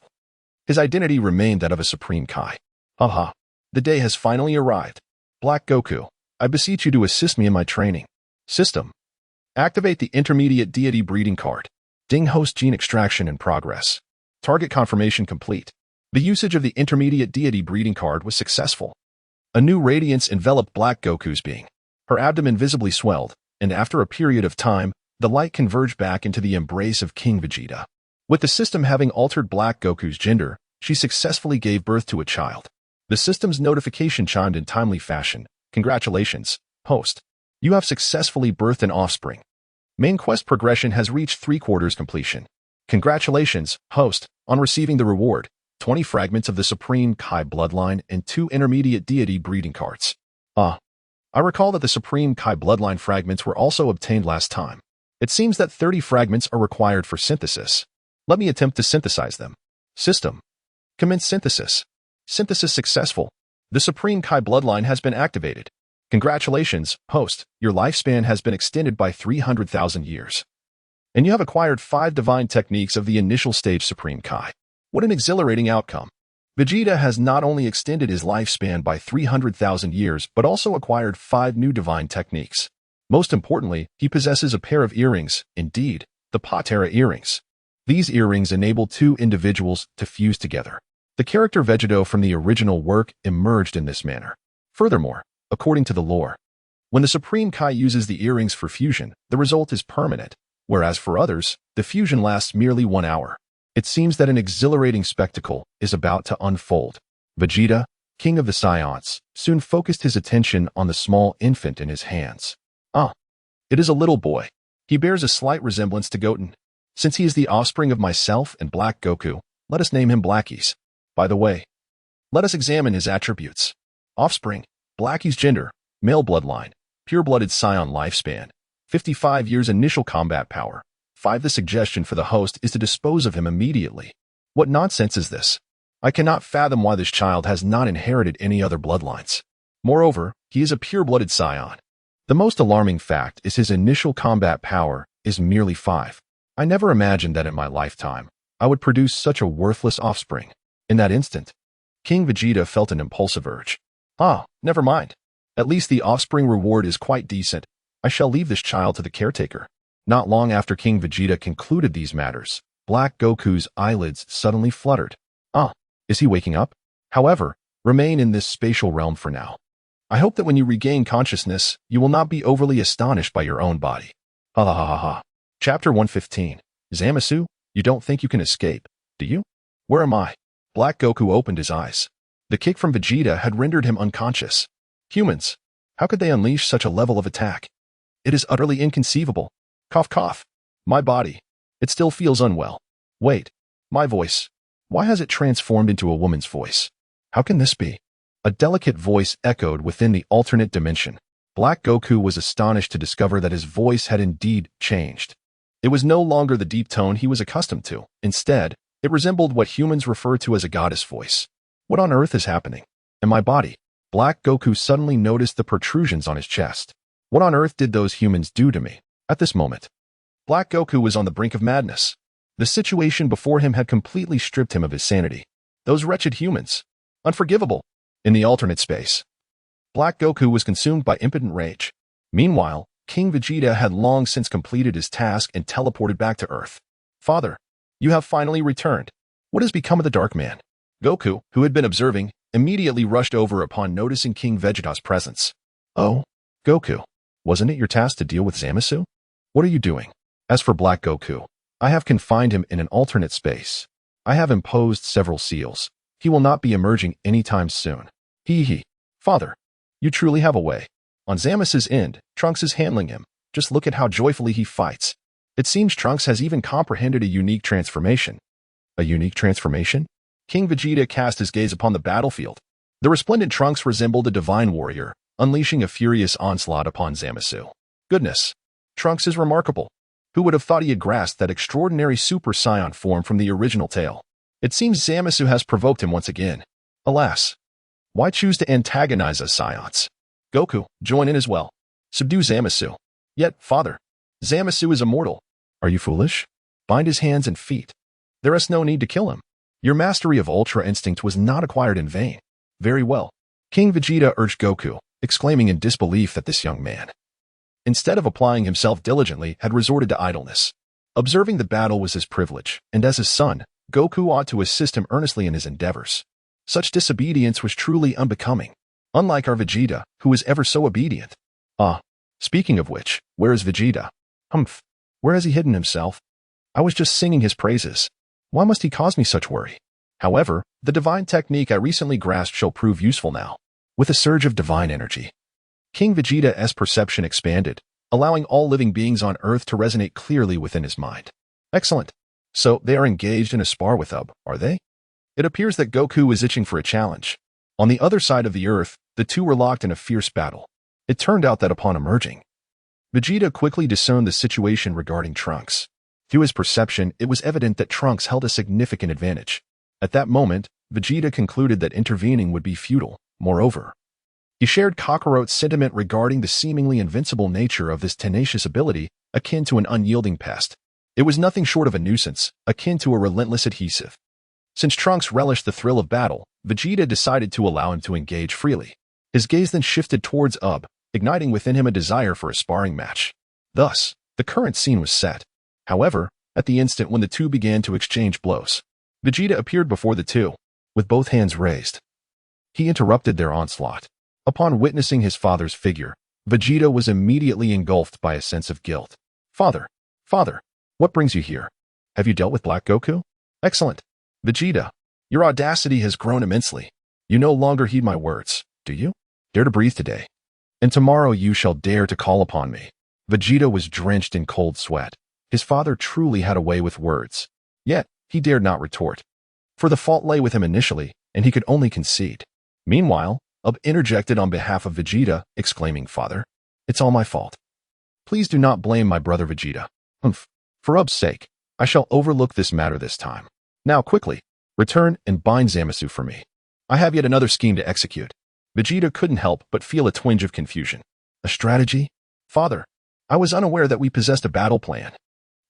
[SPEAKER 1] his identity remained that of a Supreme Kai. Haha, the day has finally arrived. Black Goku, I beseech you to assist me in my training. System, activate the intermediate deity breeding card. Ding host gene extraction in progress. Target confirmation complete. The usage of the intermediate deity breeding card was successful. A new radiance enveloped Black Goku's being. Her abdomen visibly swelled, and after a period of time, the light converged back into the embrace of King Vegeta. With the system having altered Black Goku's gender, she successfully gave birth to a child. The system's notification chimed in timely fashion. Congratulations, host. You have successfully birthed an offspring. Main quest progression has reached 3/4 completion. Congratulations, host, on receiving the reward, 20 fragments of the Supreme Kai bloodline and 2 intermediate deity breeding cards. I recall that the Supreme Kai bloodline fragments were also obtained last time. It seems that 30 fragments are required for synthesis. Let me attempt to synthesize them. System, commence synthesis. Synthesis successful. The Supreme Kai bloodline has been activated. Congratulations, host, your lifespan has been extended by 300,000 years. And you have acquired 5 divine techniques of the initial stage Supreme Kai. What an exhilarating outcome. Vegeta has not only extended his lifespan by 300,000 years, but also acquired 5 new divine techniques. Most importantly, he possesses a pair of earrings, indeed, the Patera earrings. These earrings enable 2 individuals to fuse together. The character Vegito from the original work emerged in this manner. Furthermore, according to the lore, when the Supreme Kai uses the earrings for fusion, the result is permanent, whereas for others, the fusion lasts merely 1 hour. It seems that an exhilarating spectacle is about to unfold. Vegeta, king of the Saiyans, soon focused his attention on the small infant in his hands. It is a little boy. He bears a slight resemblance to Goten. Since he is the offspring of myself and Black Goku, let us name him Blackies. By the way, let us examine his attributes. Offspring, Blackie's gender, male bloodline, pure-blooded Saiyan lifespan, 55 years initial combat power. 5. The suggestion for the host is to dispose of him immediately. What nonsense is this? I cannot fathom why this child has not inherited any other bloodlines. Moreover, he is a pure-blooded Saiyan. The most alarming fact is his initial combat power is merely 5. I never imagined that in my lifetime, I would produce such a worthless offspring. In that instant, King Vegeta felt an impulsive urge. Never mind. At least the offspring reward is quite decent. I shall leave this child to the caretaker. Not long after King Vegeta concluded these matters, Black Goku's eyelids suddenly fluttered. Is he waking up? However, remain in this spatial realm for now. I hope that when you regain consciousness, you will not be overly astonished by your own body. Ha ha ha ha ha. Chapter 115. Zamasu, you don't think you can escape, do you? Where am I? Black Goku opened his eyes. The kick from Vegeta had rendered him unconscious. Humans, how could they unleash such a level of attack? It is utterly inconceivable. Cough cough. My body. It still feels unwell. Wait. My voice. Why has it transformed into a woman's voice? How can this be? A delicate voice echoed within the alternate dimension. Black Goku was astonished to discover that his voice had indeed changed. It was no longer the deep tone he was accustomed to. Instead, it resembled what humans refer to as a goddess voice. What on earth is happening? In my body? Black Goku suddenly noticed the protrusions on his chest. What on earth did those humans do to me? At this moment, Black Goku was on the brink of madness. The situation before him had completely stripped him of his sanity. Those wretched humans. Unforgivable. In the alternate space, Black Goku was consumed by impotent rage. Meanwhile, King Vegeta had long since completed his task and teleported back to Earth. Father, you have finally returned. What has become of the Dark Man? Goku, who had been observing, immediately rushed over upon noticing King Vegeta's presence. Oh, Goku, wasn't it your task to deal with Zamasu? What are you doing? As for Black Goku, I have confined him in an alternate space. I have imposed several seals. He will not be emerging anytime soon. Father, you truly have a way. On Zamasu's end, Trunks is handling him. Just look at how joyfully he fights. It seems Trunks has even comprehended a unique transformation. A unique transformation? King Vegeta cast his gaze upon the battlefield. The resplendent Trunks resembled a divine warrior, unleashing a furious onslaught upon Zamasu. Goodness, Trunks is remarkable. Who would have thought he had grasped that extraordinary Super Saiyan form from the original tale? It seems Zamasu has provoked him once again. Alas, why choose to antagonize us Saiyans? Goku, join in as well. Subdue Zamasu. Yet, father, Zamasu is immortal. Are you foolish? Bind his hands and feet. There is no need to kill him. Your mastery of Ultra Instinct was not acquired in vain. Very well. King Vegeta urged Goku, exclaiming in disbelief that this young man, instead of applying himself diligently, had resorted to idleness. Observing the battle was his privilege, and as his son, Goku ought to assist him earnestly in his endeavors. Such disobedience was truly unbecoming, unlike our Vegeta, who is ever so obedient. Speaking of which, where is Vegeta? Where has he hidden himself? I was just singing his praises. Why must he cause me such worry? However, the divine technique I recently grasped shall prove useful now. With a surge of divine energy, King Vegeta's perception expanded, allowing all living beings on Earth to resonate clearly within his mind. Excellent. So they are engaged in a spar with Ub, are they? It appears that Goku is itching for a challenge. On the other side of the Earth, the two were locked in a fierce battle. It turned out that upon emerging, Vegeta quickly discerned the situation regarding Trunks. Through his perception, it was evident that Trunks held a significant advantage. At that moment, Vegeta concluded that intervening would be futile. Moreover, he shared Kakarot's sentiment regarding the seemingly invincible nature of this tenacious ability, akin to an unyielding pest. It was nothing short of a nuisance, akin to a relentless adhesive. Since Trunks relished the thrill of battle, Vegeta decided to allow him to engage freely. His gaze then shifted towards Ub, igniting within him a desire for a sparring match. Thus, the current scene was set. However, at the instant when the two began to exchange blows, Vegeta appeared before the two, with both hands raised. He interrupted their onslaught. Upon witnessing his father's figure, Vegeta was immediately engulfed by a sense of guilt. Father, what brings you here? Have you dealt with Black Goku? Excellent. Vegeta, your audacity has grown immensely. You no longer heed my words, do you? Dare to breathe today. And tomorrow you shall dare to call upon me. Vegeta was drenched in cold sweat. His father truly had a way with words. Yet, he dared not retort. For the fault lay with him initially, and he could only concede. Meanwhile, Ub interjected on behalf of Vegeta, exclaiming, Father, it's all my fault. Please do not blame my brother Vegeta. For Ub's sake, I shall overlook this matter this time. Now quickly, return and bind Zamasu for me. I have yet another scheme to execute. Vegeta couldn't help but feel a twinge of confusion. A strategy? Father, I was unaware that we possessed a battle plan.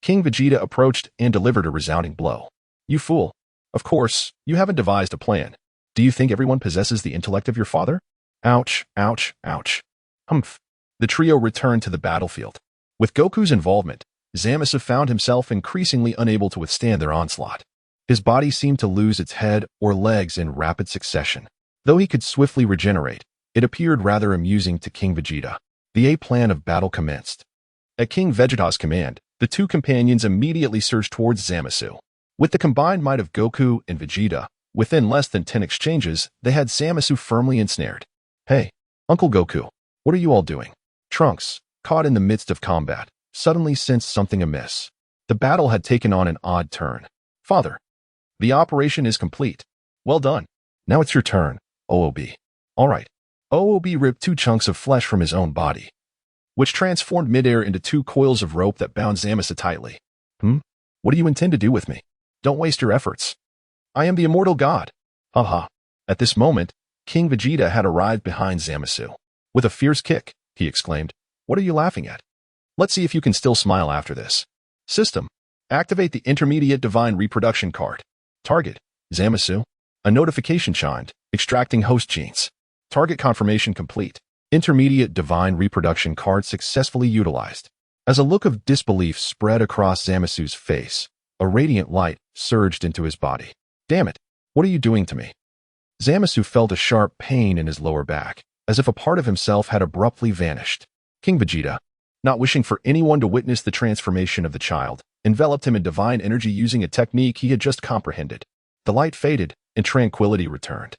[SPEAKER 1] King Vegeta approached and delivered a resounding blow. You fool. Of course, you haven't devised a plan. Do you think everyone possesses the intellect of your father? Ouch, ouch, ouch. The trio returned to the battlefield. With Goku's involvement, Zamasu found himself increasingly unable to withstand their onslaught. His body seemed to lose its head or legs in rapid succession. Though he could swiftly regenerate, it appeared rather amusing to King Vegeta. The A-plan of battle commenced. At King Vegeta's command, the two companions immediately surged towards Zamasu. With the combined might of Goku and Vegeta, within less than 10 exchanges, they had Zamasu firmly ensnared. Hey, Uncle Goku, what are you all doing? Trunks, caught in the midst of combat, suddenly sensed something amiss. The battle had taken on an odd turn. Father, the operation is complete. Well done. Now it's your turn, OOB. All right. OOB ripped 2 chunks of flesh from his own body, which transformed midair into 2 coils of rope that bound Zamasu tightly. What do you intend to do with me? Don't waste your efforts. I am the immortal god. Haha. At this moment, King Vegeta had arrived behind Zamasu. With a fierce kick, he exclaimed, "What are you laughing at? Let's see if you can still smile after this." System. Activate the intermediate divine reproduction card. Target. Zamasu. A notification chimed, extracting host genes. Target confirmation complete. Intermediate divine reproduction card successfully utilized. As a look of disbelief spread across Zamasu's face, a radiant light surged into his body. Damn it, what are you doing to me? Zamasu felt a sharp pain in his lower back, as if a part of himself had abruptly vanished. King Vegeta, not wishing for anyone to witness the transformation of the child, enveloped him in divine energy using a technique he had just comprehended. The light faded, and tranquility returned.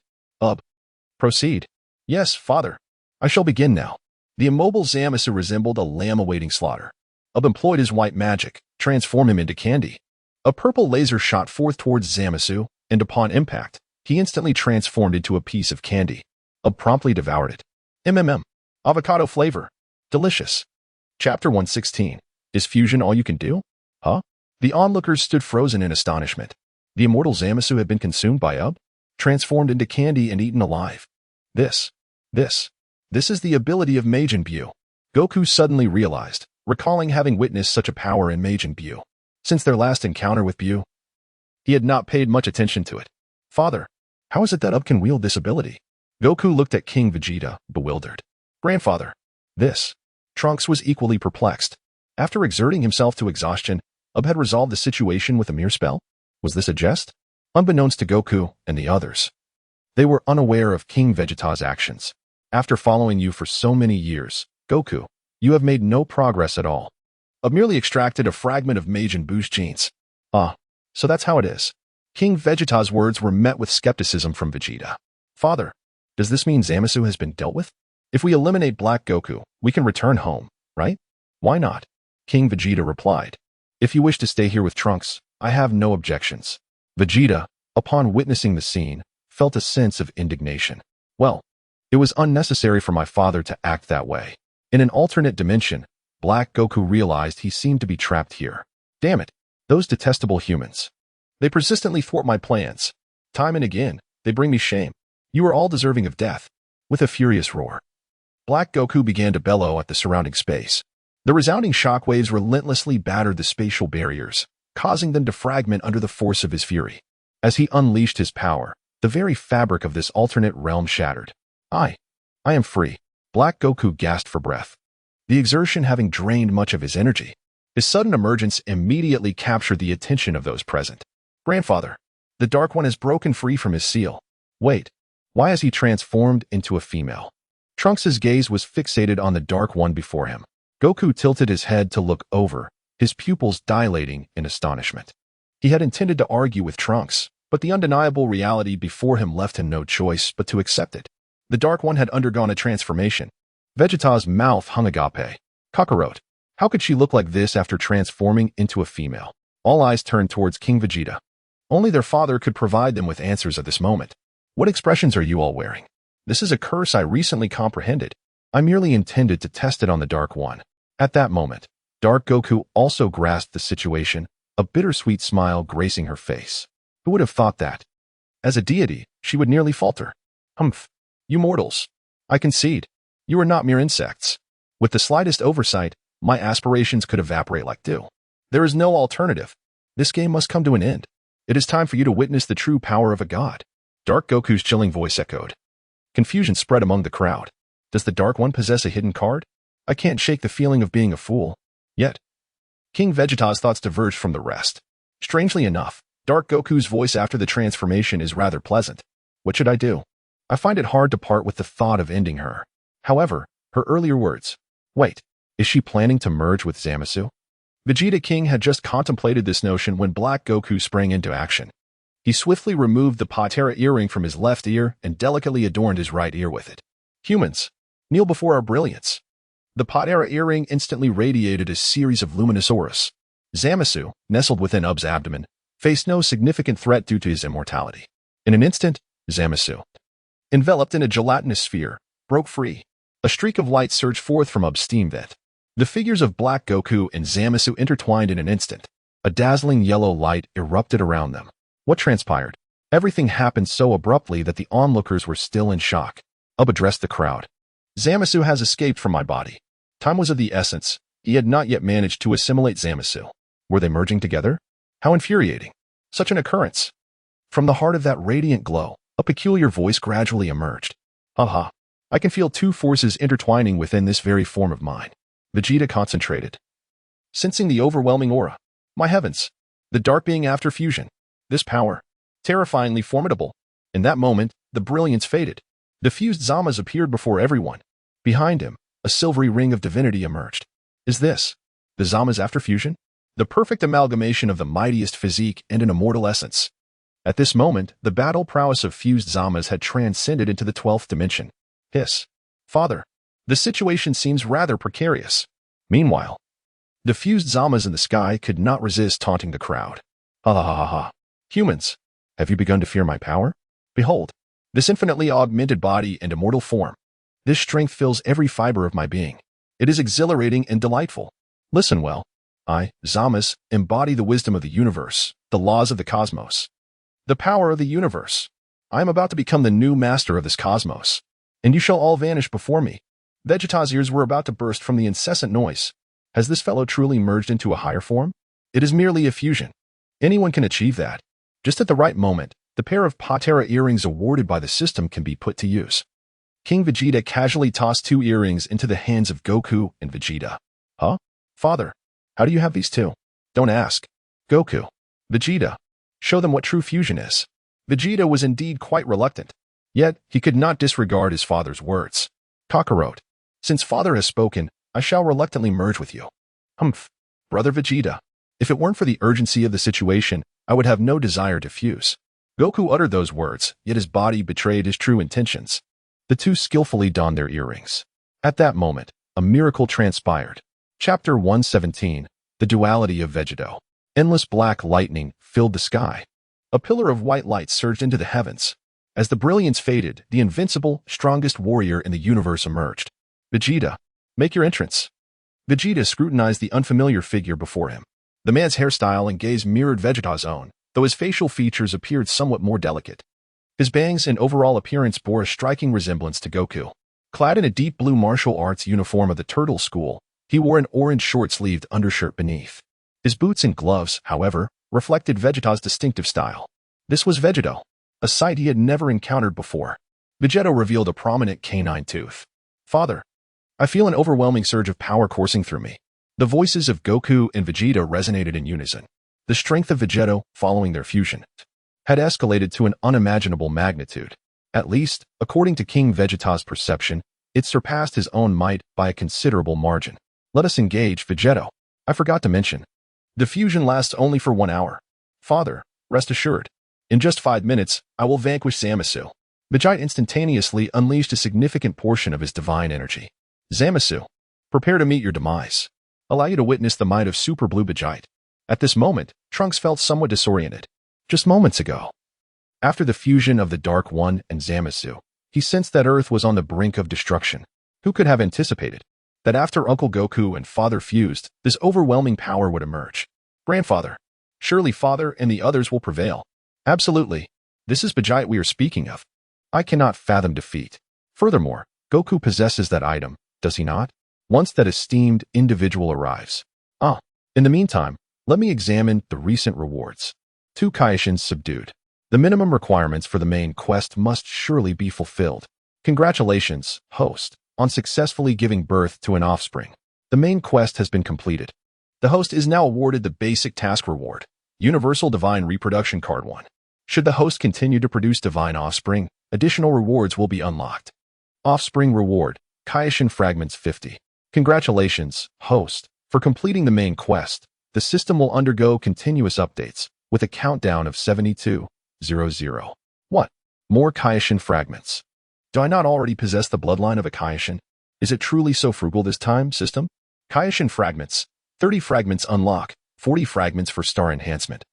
[SPEAKER 1] Proceed. Yes, father. I shall begin now. The immobile Zamasu resembled a lamb awaiting slaughter. Employed his white magic, transform him into candy. A purple laser shot forth towards Zamasu, and upon impact, he instantly transformed into a piece of candy. Promptly devoured it. Avocado flavor. Delicious. Chapter 116. Is fusion all you can do? Huh? The onlookers stood frozen in astonishment. The immortal Zamasu had been consumed by transformed into candy and eaten alive. This is the ability of Majin Buu. Goku suddenly realized, recalling having witnessed such a power in Majin Buu. Since their last encounter with Buu, he had not paid much attention to it. Father, how is it that can wield this ability? Goku looked at King Vegeta, bewildered. Grandfather, Trunks was equally perplexed. After exerting himself to exhaustion, had resolved the situation with a mere spell? Was this a jest? Unbeknownst to Goku and the others, they were unaware of King Vegeta's actions. After following you for so many years, Goku, you have made no progress at all. Merely extracted a fragment of Majin Buu's genes. So that's how it is. King Vegeta's words were met with skepticism from Vegeta. Father, does this mean Zamasu has been dealt with? If we eliminate Black Goku, we can return home, right? Why not? King Vegeta replied. If you wish to stay here with Trunks, I have no objections. Vegeta, upon witnessing the scene, felt a sense of indignation. Well, it was unnecessary for my father to act that way. In an alternate dimension, Black Goku realized he seemed to be trapped here. Damn it, those detestable humans. They persistently thwart my plans. Time and again, they bring me shame. You are all deserving of death. With a furious roar, Black Goku began to bellow at the surrounding space. The resounding shockwaves relentlessly battered the spatial barriers, causing them to fragment under the force of his fury. As he unleashed his power, the very fabric of this alternate realm shattered. I am free. Black Goku gasped for breath, the exertion having drained much of his energy. His sudden emergence immediately captured the attention of those present. Grandfather, the Dark One has broken free from his seal. Wait, why has he transformed into a female? Trunks' gaze was fixated on the Dark One before him. Goku tilted his head to look over, his pupils dilating in astonishment. He had intended to argue with Trunks, but the undeniable reality before him left him no choice but to accept it. The Dark One had undergone a transformation. Vegeta's mouth hung agape. Kakarot, how could she look like this after transforming into a female? All eyes turned towards King Vegeta. Only their father could provide them with answers at this moment. What expressions are you all wearing? This is a curse I recently comprehended. I merely intended to test it on the Dark One. At that moment, Dark Goku also grasped the situation, a bittersweet smile gracing her face. Who would have thought that? As a deity, she would nearly falter. Humph. You mortals. I concede. You are not mere insects. With the slightest oversight, my aspirations could evaporate like dew. There is no alternative. This game must come to an end. It is time for you to witness the true power of a god. Dark Goku's chilling voice echoed. Confusion spread among the crowd. Does the Dark One possess a hidden card? I can't shake the feeling of being a fool. Yet, King Vegeta's thoughts diverged from the rest. Strangely enough, Dark Goku's voice after the transformation is rather pleasant. What should I do? I find it hard to part with the thought of ending her. However, her earlier words. Wait, is she planning to merge with Zamasu? Vegeta King had just contemplated this notion when Black Goku sprang into action. He swiftly removed the Patera earring from his left ear and delicately adorned his right ear with it. Humans, kneel before our brilliance. The Patera earring instantly radiated a series of luminous auras. Zamasu, nestled within Ub's abdomen, faced no significant threat due to his immortality. In an instant, Zamasu, enveloped in a gelatinous sphere, broke free. A streak of light surged forth from a steam vent. The figures of Black Goku and Zamasu intertwined in an instant. A dazzling yellow light erupted around them. What transpired? Everything happened so abruptly that the onlookers were still in shock. Ub addressed the crowd. Zamasu has escaped from my body. Time was of the essence. He had not yet managed to assimilate Zamasu. Were they merging together? How infuriating. Such an occurrence. From the heart of that radiant glow, a peculiar voice gradually emerged. Ha! I can feel two forces intertwining within this very form of mine. Vegeta concentrated, sensing the overwhelming aura. My heavens! The dark being after fusion. This power. Terrifyingly formidable. In that moment, the brilliance faded. The fused Zamas appeared before everyone. Behind him, a silvery ring of divinity emerged. Is this the Zamas after fusion? The perfect amalgamation of the mightiest physique and an immortal essence. At this moment, the battle prowess of fused Zamas had transcended into the 12th dimension. Hiss. Father, the situation seems rather precarious. Meanwhile, the fused Zamas in the sky could not resist taunting the crowd. Ha. Humans, have you begun to fear my power? Behold, this infinitely augmented body and immortal form. This strength fills every fiber of my being. It is exhilarating and delightful. Listen well. I, Zamas, embody the wisdom of the universe, the laws of the cosmos. The power of the universe. I am about to become the new master of this cosmos. And you shall all vanish before me. Vegeta's ears were about to burst from the incessant noise. Has this fellow truly merged into a higher form? It is merely a fusion. Anyone can achieve that. Just at the right moment, the pair of Patera earrings awarded by the system can be put to use. King Vegeta casually tossed 2 earrings into the hands of Goku and Vegeta. Huh? Father, how do you have these 2? Don't ask. Goku. Vegeta. Show them what true fusion is. Vegeta was indeed quite reluctant. Yet, he could not disregard his father's words. Kakarot. Since father has spoken, I shall reluctantly merge with you. Humph. Brother Vegeta. If it weren't for the urgency of the situation, I would have no desire to fuse. Goku uttered those words, yet his body betrayed his true intentions. The 2 skillfully donned their earrings. At that moment, a miracle transpired. Chapter 117, The Duality of Vegeto. Endless black lightning filled the sky. A pillar of white light surged into the heavens. As the brilliance faded, the invincible, strongest warrior in the universe emerged. Vegeta, make your entrance. Vegeta scrutinized the unfamiliar figure before him. The man's hairstyle and gaze mirrored Vegeta's own, though his facial features appeared somewhat more delicate. His bangs and overall appearance bore a striking resemblance to Goku. Clad in a deep blue martial arts uniform of the Turtle School, he wore an orange short-sleeved undershirt beneath. His boots and gloves, however, reflected Vegeta's distinctive style. This was Vegeto, a sight he had never encountered before. Vegeto revealed a prominent canine tooth. Father, I feel an overwhelming surge of power coursing through me. The voices of Goku and Vegeta resonated in unison. The strength of Vegeto, following their fusion, had escalated to an unimaginable magnitude. At least, according to King Vegeta's perception, it surpassed his own might by a considerable margin. Let us engage, Vegeto. I forgot to mention. The fusion lasts only for 1 hour. Father, rest assured. In just 5 minutes, I will vanquish Zamasu. Vegeta instantaneously unleashed a significant portion of his divine energy. Zamasu, prepare to meet your demise. Allow you to witness the might of Super Blue Vegeta. At this moment, Trunks felt somewhat disoriented. Just moments ago, after the fusion of the Dark One and Zamasu, he sensed that Earth was on the brink of destruction. Who could have anticipated that after Uncle Goku and Father fused, this overwhelming power would emerge? Grandfather, surely Father and the others will prevail. Absolutely. This is Vegeta we are speaking of. I cannot fathom defeat. Furthermore, Goku possesses that item, does he not? Once that esteemed individual arrives. In the meantime, let me examine the recent rewards. 2 Kaishins subdued. The minimum requirements for the main quest must surely be fulfilled. Congratulations, host, on successfully giving birth to an offspring. The main quest has been completed. The host is now awarded the basic task reward, Universal Divine Reproduction Card 1. Should the host continue to produce divine offspring, additional rewards will be unlocked. Offspring reward, Kaishin Fragments 50. Congratulations, host, for completing the main quest. The system will undergo continuous updates, with a countdown of 7200. What? More Kaishin fragments. Do I not already possess the bloodline of a Kaishin? Is it truly so frugal this time, system? Kaishin fragments. 30 fragments unlock, 40 fragments for star enhancement,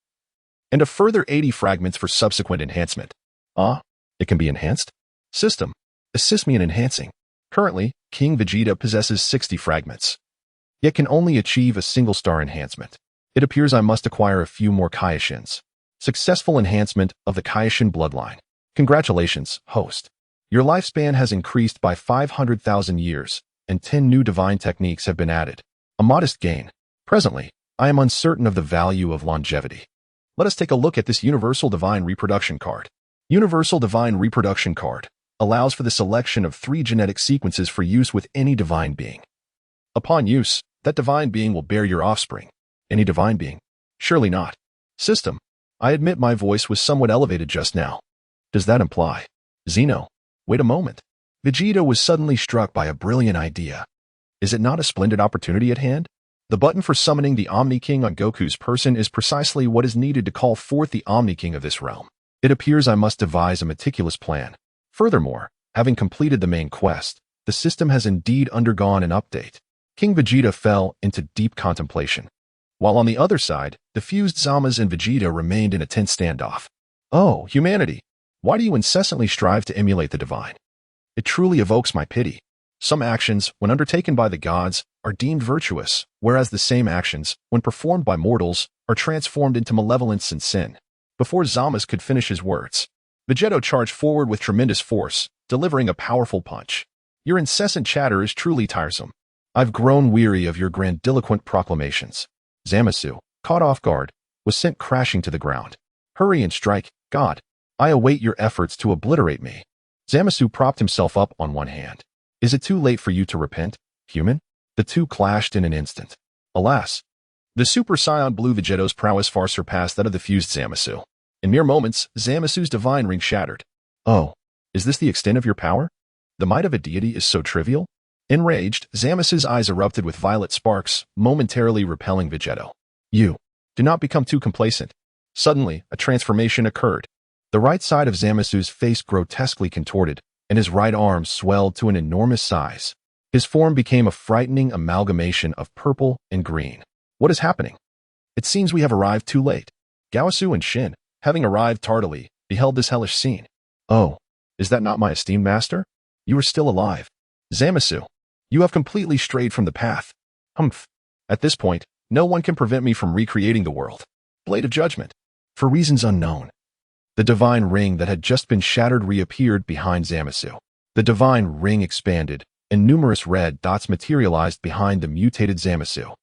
[SPEAKER 1] and a further 80 fragments for subsequent enhancement. It can be enhanced? System, assist me in enhancing. Currently, King Vegeta possesses 60 fragments, yet can only achieve a single star enhancement. It appears I must acquire a few more Kaioshins. Successful enhancement of the Kaioshin bloodline. Congratulations, host. Your lifespan has increased by 500,000 years, and 10 new divine techniques have been added. A modest gain. Presently, I am uncertain of the value of longevity. Let us take a look at this Universal Divine Reproduction card. Universal Divine Reproduction card allows for the selection of 3 genetic sequences for use with any divine being. Upon use, that divine being will bear your offspring. Any divine being? Surely not. System, I admit my voice was somewhat elevated just now. Does that imply? Xeno, wait a moment. Vegeta was suddenly struck by a brilliant idea. Is it not a splendid opportunity at hand? The button for summoning the Omni King on Goku's person is precisely what is needed to call forth the Omni King of this realm. It appears I must devise a meticulous plan. Furthermore, having completed the main quest, the system has indeed undergone an update. King Vegeta fell into deep contemplation, while on the other side, the fused Zamas and Vegeta remained in a tense standoff. Oh, humanity! Why do you incessantly strive to emulate the divine? It truly evokes my pity. Some actions, when undertaken by the gods, are deemed virtuous, whereas the same actions, when performed by mortals, are transformed into malevolence and sin. Before Zamas could finish his words, Vegeta charged forward with tremendous force, delivering a powerful punch. Your incessant chatter is truly tiresome. I've grown weary of your grandiloquent proclamations. Zamasu, caught off guard, was sent crashing to the ground. Hurry and strike, God. I await your efforts to obliterate me. Zamasu propped himself up on one hand. Is it too late for you to repent, human? The two clashed in an instant. Alas! The Super Saiyan Blue Vegeto's prowess far surpassed that of the fused Zamasu. In mere moments, Zamasu's divine ring shattered. Oh, is this the extent of your power? The might of a deity is so trivial? Enraged, Zamasu's eyes erupted with violet sparks, momentarily repelling Vegeto. You, do not become too complacent. Suddenly, a transformation occurred. The right side of Zamasu's face grotesquely contorted, and his right arm swelled to an enormous size. His form became a frightening amalgamation of purple and green. What is happening? It seems we have arrived too late. Gaosu and Shin, having arrived tardily, beheld this hellish scene. Oh, is that not my esteemed master? You are still alive. Zamasu, you have completely strayed from the path. Humph. At this point, no one can prevent me from recreating the world. Blade of Judgment. For reasons unknown. The divine ring that had just been shattered reappeared behind Zamasu. The divine ring expanded, and numerous red dots materialized behind the mutated Zamasu.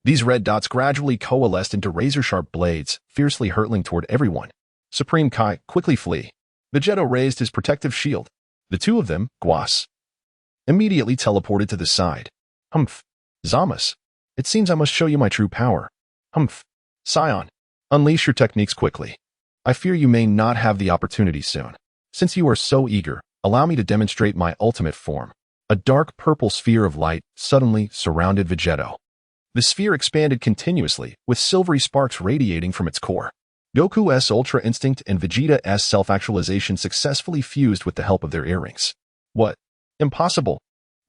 [SPEAKER 1] These red dots gradually coalesced into razor-sharp blades, fiercely hurtling toward everyone. Supreme Kai, quickly flee. Vegeta raised his protective shield. The two of them, Guas, immediately teleported to the side. Humph. Zamas. It seems I must show you my true power. Humph. Scion. Unleash your techniques quickly. I fear you may not have the opportunity soon. Since you are so eager, allow me to demonstrate my ultimate form. A dark purple sphere of light suddenly surrounded Vegeto. The sphere expanded continuously, with silvery sparks radiating from its core. Goku's Ultra Instinct and Vegeta's self-actualization successfully fused with the help of their earrings. What? Impossible.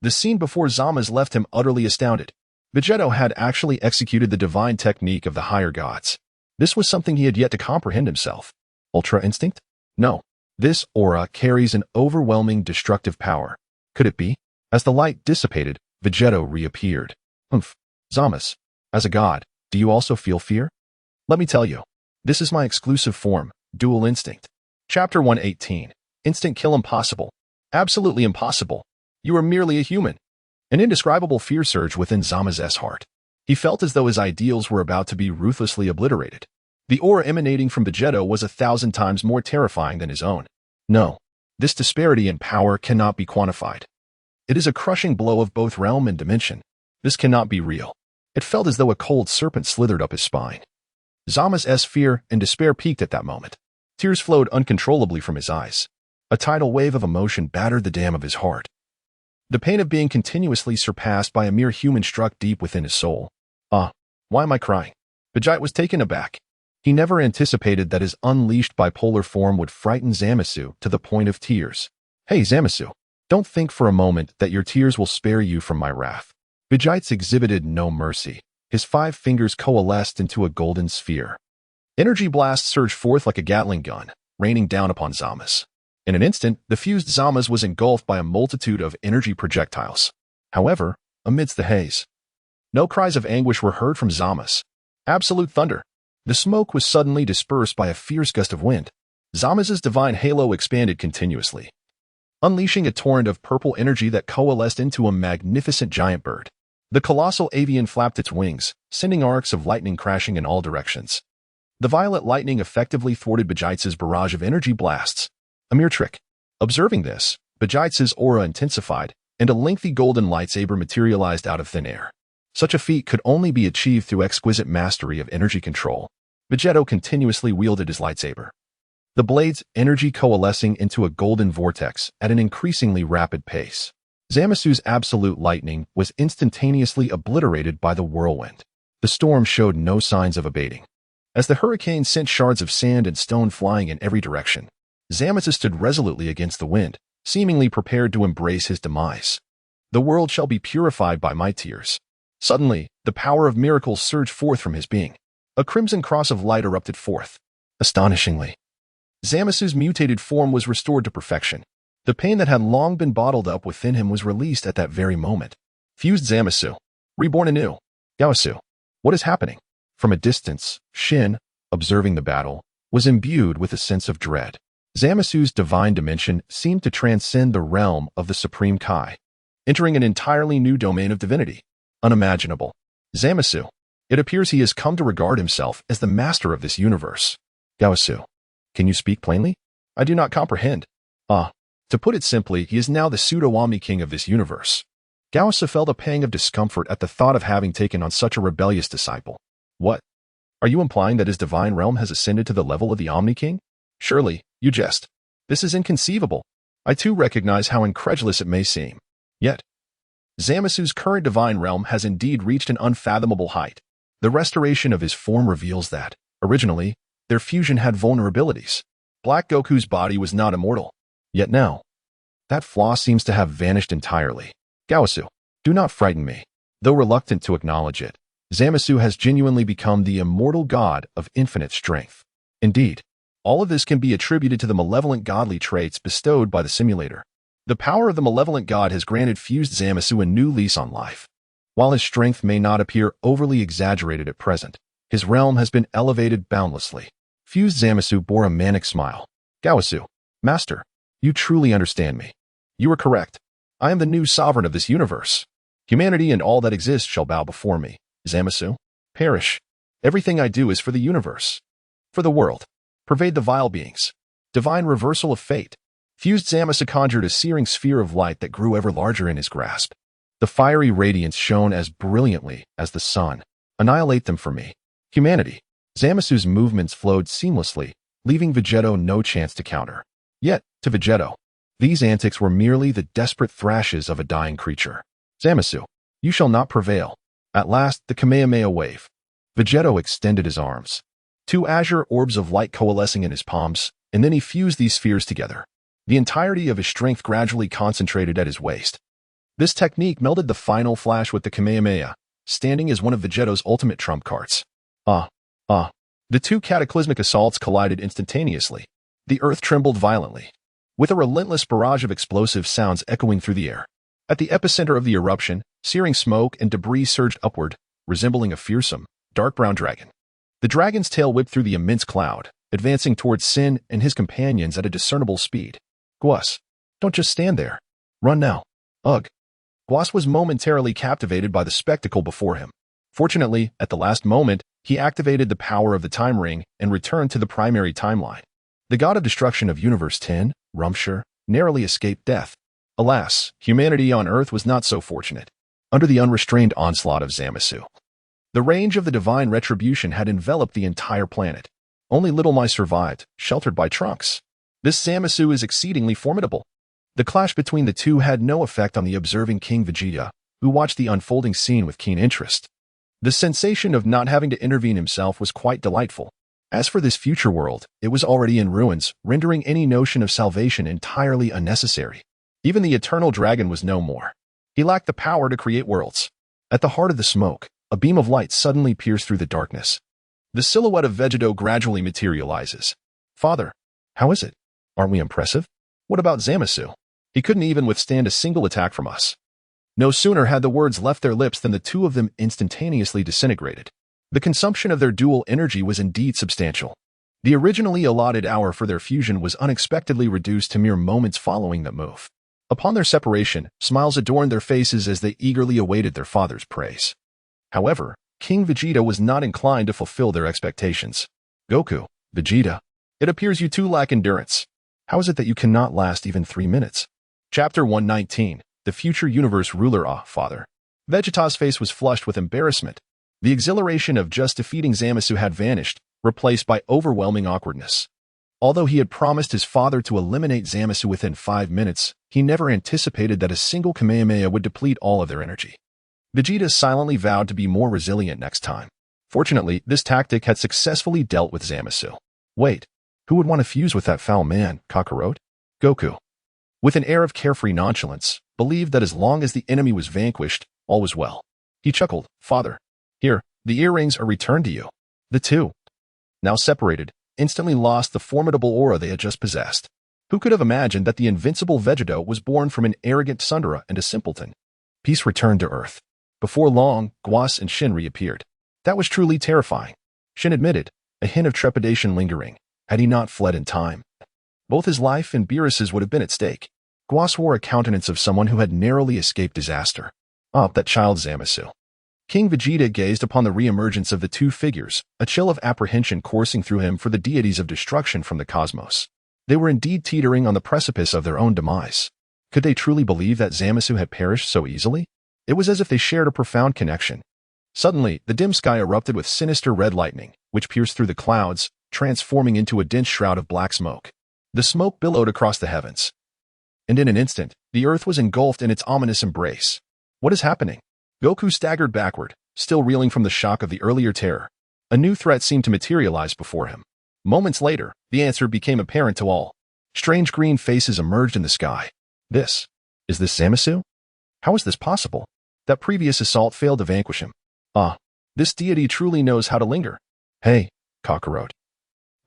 [SPEAKER 1] The scene before Zamas left him utterly astounded. Vegeto had actually executed the divine technique of the higher gods. This was something he had yet to comprehend himself. Ultra Instinct? No. This aura carries an overwhelming destructive power. Could it be? As the light dissipated, Vegeto reappeared. Humph. Zamas, as a god, do you also feel fear? Let me tell you. This is my exclusive form, Dual Instinct. Chapter 118. Instant kill impossible. Absolutely impossible. You are merely a human. An indescribable fear surged within Zamas' heart. He felt as though his ideals were about to be ruthlessly obliterated. The aura emanating from Vegeto was 1,000 times more terrifying than his own. No, this disparity in power cannot be quantified. It is a crushing blow of both realm and dimension. This cannot be real. It felt as though a cold serpent slithered up his spine. Zamas' fear and despair peaked at that moment. Tears flowed uncontrollably from his eyes. A tidal wave of emotion battered the dam of his heart. The pain of being continuously surpassed by a mere human struck deep within his soul. Ah, why am I crying? Vegeta was taken aback. He never anticipated that his unleashed bipolar form would frighten Zamasu to the point of tears. Hey Zamasu, don't think for a moment that your tears will spare you from my wrath. Vegeta exhibited no mercy. His 5 fingers coalesced into a golden sphere. Energy blasts surged forth like a Gatling gun, raining down upon Zamas. In an instant, the fused Zamas was engulfed by a multitude of energy projectiles. However, amidst the haze, no cries of anguish were heard from Zamas. Absolute thunder. The smoke was suddenly dispersed by a fierce gust of wind. Zamas's divine halo expanded continuously, unleashing a torrent of purple energy that coalesced into a magnificent giant bird. The colossal avian flapped its wings, sending arcs of lightning crashing in all directions. The violet lightning effectively thwarted Vegeta's barrage of energy blasts. A mere trick. Observing this, Vegeta's aura intensified, and a lengthy golden lightsaber materialized out of thin air. Such a feat could only be achieved through exquisite mastery of energy control. Vegeta continuously wielded his lightsaber, the blade's energy coalescing into a golden vortex at an increasingly rapid pace. Zamasu's absolute lightning was instantaneously obliterated by the whirlwind. The storm showed no signs of abating. As the hurricane sent shards of sand and stone flying in every direction, Zamasu stood resolutely against the wind, seemingly prepared to embrace his demise. The world shall be purified by my tears. Suddenly, the power of miracles surged forth from his being. A crimson cross of light erupted forth. Astonishingly, Zamasu's mutated form was restored to perfection. The pain that had long been bottled up within him was released at that very moment. Fused Zamasu, reborn anew. Yaosu, what is happening? From a distance, Shin, observing the battle, was imbued with a sense of dread. Zamasu's divine dimension seemed to transcend the realm of the Supreme Kai, entering an entirely new domain of divinity. Unimaginable. Zamasu, it appears he has come to regard himself as the master of this universe. Yaosu, can you speak plainly? I do not comprehend. To put it simply, he is now the pseudo-Omni King of this universe. Yaosu felt a pang of discomfort at the thought of having taken on such a rebellious disciple. What? Are you implying that his divine realm has ascended to the level of the Omni King? Surely, you jest. This is inconceivable. I too recognize how incredulous it may seem. Yet, Zamasu's current divine realm has indeed reached an unfathomable height. The restoration of his form reveals that, originally, their fusion had vulnerabilities. Black Goku's body was not immortal. Yet now, that flaw seems to have vanished entirely. Yaosu, do not frighten me. Though reluctant to acknowledge it, Zamasu has genuinely become the immortal god of infinite strength. Indeed, all of this can be attributed to the malevolent godly traits bestowed by the simulator. The power of the malevolent god has granted fused Zamasu a new lease on life. While his strength may not appear overly exaggerated at present, his realm has been elevated boundlessly. Fused Zamasu bore a manic smile. Yaosu, Master, you truly understand me. You are correct. I am the new sovereign of this universe. Humanity and all that exists shall bow before me. Zamasu, perish. Everything I do is for the universe. For the world. Pervade the vile beings. Divine reversal of fate. Fused Zamasu conjured a searing sphere of light that grew ever larger in his grasp. The fiery radiance shone as brilliantly as the sun. Annihilate them for me. Humanity. Zamasu's movements flowed seamlessly, leaving Vegeta no chance to counter. Yet, to Vegeta, these antics were merely the desperate thrashes of a dying creature. Zamasu, you shall not prevail. At last, the Kamehameha wave. Vegeta extended his arms. Two azure orbs of light coalescing in his palms, and then he fused these spheres together. The entirety of his strength gradually concentrated at his waist. This technique melded the final flash with the Kamehameha, standing as one of Vegeta's ultimate trump cards. The two cataclysmic assaults collided instantaneously. The earth trembled violently, with a relentless barrage of explosive sounds echoing through the air. At the epicenter of the eruption, searing smoke and debris surged upward, resembling a fearsome, dark brown dragon. The dragon's tail whipped through the immense cloud, advancing towards Sin and his companions at a discernible speed. Guas, don't just stand there. Run now. Ugh. Guas was momentarily captivated by the spectacle before him. Fortunately, at the last moment, he activated the power of the time ring and returned to the primary timeline. The god of destruction of Universe 10, Rumshire, narrowly escaped death. Alas, humanity on Earth was not so fortunate. Under the unrestrained onslaught of Zamasu, the range of the divine retribution had enveloped the entire planet. Only Little Mai survived, sheltered by Trunks. This Zamasu is exceedingly formidable. The clash between the two had no effect on the observing King Vegeta, who watched the unfolding scene with keen interest. The sensation of not having to intervene himself was quite delightful. As for this future world, it was already in ruins, rendering any notion of salvation entirely unnecessary. Even the eternal dragon was no more. He lacked the power to create worlds. At the heart of the smoke, a beam of light suddenly pierced through the darkness. The silhouette of Vegeta gradually materializes. Father, how is it? Aren't we impressive? What about Zamasu? He couldn't even withstand a single attack from us. No sooner had the words left their lips than the two of them instantaneously disintegrated. The consumption of their dual energy was indeed substantial. The originally allotted hour for their fusion was unexpectedly reduced to mere moments following the move. Upon their separation, smiles adorned their faces as they eagerly awaited their father's praise. However, King Vegeta was not inclined to fulfill their expectations. Goku, Vegeta, it appears you too lack endurance. How is it that you cannot last even 3 minutes? Chapter 119, The Future Universe Ruler. Ah, father. Vegeta's face was flushed with embarrassment. The exhilaration of just defeating Zamasu had vanished, replaced by overwhelming awkwardness. Although he had promised his father to eliminate Zamasu within 5 minutes, he never anticipated that a single Kamehameha would deplete all of their energy. Vegeta silently vowed to be more resilient next time. Fortunately, this tactic had successfully dealt with Zamasu. Wait, who would want to fuse with that foul man, Kakarot? Goku, with an air of carefree nonchalance, believed that as long as the enemy was vanquished, all was well. He chuckled, Father, here, the earrings are returned to you. The two, now separated, instantly lost the formidable aura they had just possessed. Who could have imagined that the invincible Vegito was born from an arrogant Sundara and a simpleton? Peace returned to Earth. Before long, Guas and Shin reappeared. That was truly terrifying. Shin admitted, a hint of trepidation lingering, had he not fled in time. Both his life and Beerus's would have been at stake. Guas wore a countenance of someone who had narrowly escaped disaster. Ah, that child Zamasu. King Vegeta gazed upon the re-emergence of the two figures, a chill of apprehension coursing through him for the deities of destruction from the cosmos. They were indeed teetering on the precipice of their own demise. Could they truly believe that Zamasu had perished so easily? It was as if they shared a profound connection. Suddenly, the dim sky erupted with sinister red lightning, which pierced through the clouds, transforming into a dense shroud of black smoke. The smoke billowed across the heavens. And in an instant, the earth was engulfed in its ominous embrace. What is happening? Goku staggered backward, still reeling from the shock of the earlier terror. A new threat seemed to materialize before him. Moments later, the answer became apparent to all. Strange green faces emerged in the sky. Is this Zamasu? How is this possible? That previous assault failed to vanquish him. Ah, this deity truly knows how to linger. Hey, Kakarot.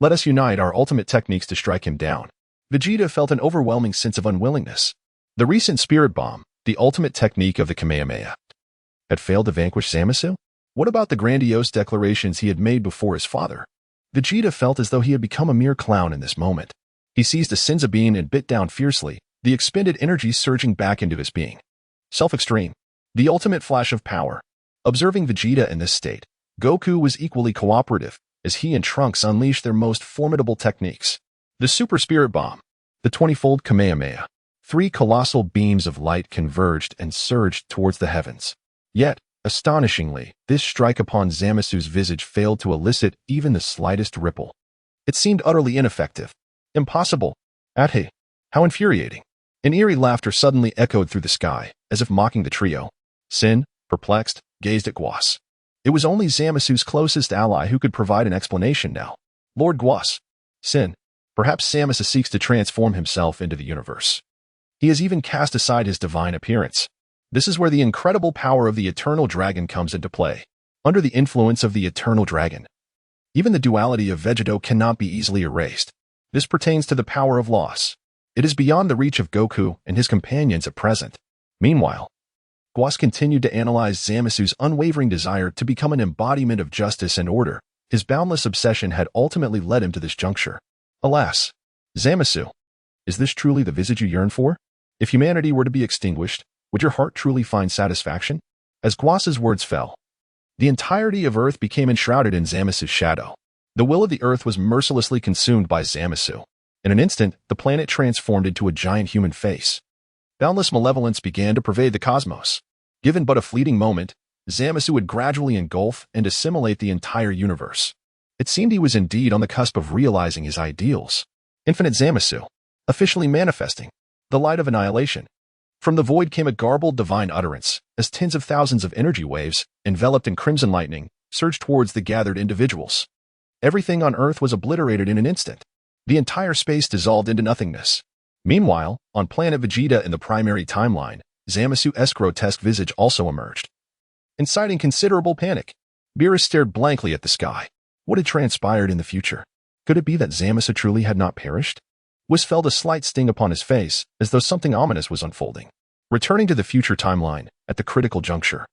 [SPEAKER 1] Let us unite our ultimate techniques to strike him down. Vegeta felt an overwhelming sense of unwillingness. The recent spirit bomb, the ultimate technique of the Kamehameha, had failed to vanquish Zamasu? What about the grandiose declarations he had made before his father? Vegeta felt as though he had become a mere clown in this moment. He seized a Senzu bean and bit down fiercely, the expended energy surging back into his being. Self-extreme. The ultimate flash of power. Observing Vegeta in this state, Goku was equally cooperative, as he and Trunks unleashed their most formidable techniques. The Super Spirit Bomb. The 20-fold Kamehameha. 3 colossal beams of light converged and surged towards the heavens. Yet, astonishingly, this strike upon Zamasu's visage failed to elicit even the slightest ripple. It seemed utterly ineffective. Impossible. Athe. How infuriating. An eerie laughter suddenly echoed through the sky, as if mocking the trio. Sin, perplexed, gazed at Guas. It was only Zamasu's closest ally who could provide an explanation now. Lord Guas. Sin. Perhaps Zamasu seeks to transform himself into the universe. He has even cast aside his divine appearance. This is where the incredible power of the Eternal Dragon comes into play. Under the influence of the Eternal Dragon, even the duality of Vegito cannot be easily erased. This pertains to the power of loss. It is beyond the reach of Goku and his companions at present. Meanwhile, Guas continued to analyze Zamasu's unwavering desire to become an embodiment of justice and order. His boundless obsession had ultimately led him to this juncture. Alas, Zamasu, is this truly the visage you yearn for? If humanity were to be extinguished, would your heart truly find satisfaction? As Guas's words fell, the entirety of Earth became enshrouded in Zamasu's shadow. The will of the Earth was mercilessly consumed by Zamasu. In an instant, the planet transformed into a giant human face. Boundless malevolence began to pervade the cosmos. Given but a fleeting moment, Zamasu would gradually engulf and assimilate the entire universe. It seemed he was indeed on the cusp of realizing his ideals. Infinite Zamasu, officially manifesting, the light of annihilation. From the void came a garbled divine utterance, as tens of thousands of energy waves, enveloped in crimson lightning, surged towards the gathered individuals. Everything on Earth was obliterated in an instant. The entire space dissolved into nothingness. Meanwhile, on planet Vegeta in the primary timeline, Zamasu's grotesque visage also emerged. Inciting considerable panic, Beerus stared blankly at the sky. What had transpired in the future? Could it be that Zamasu truly had not perished? Whis felt a slight sting upon his face, as though something ominous was unfolding. Returning to the future timeline, at the critical juncture,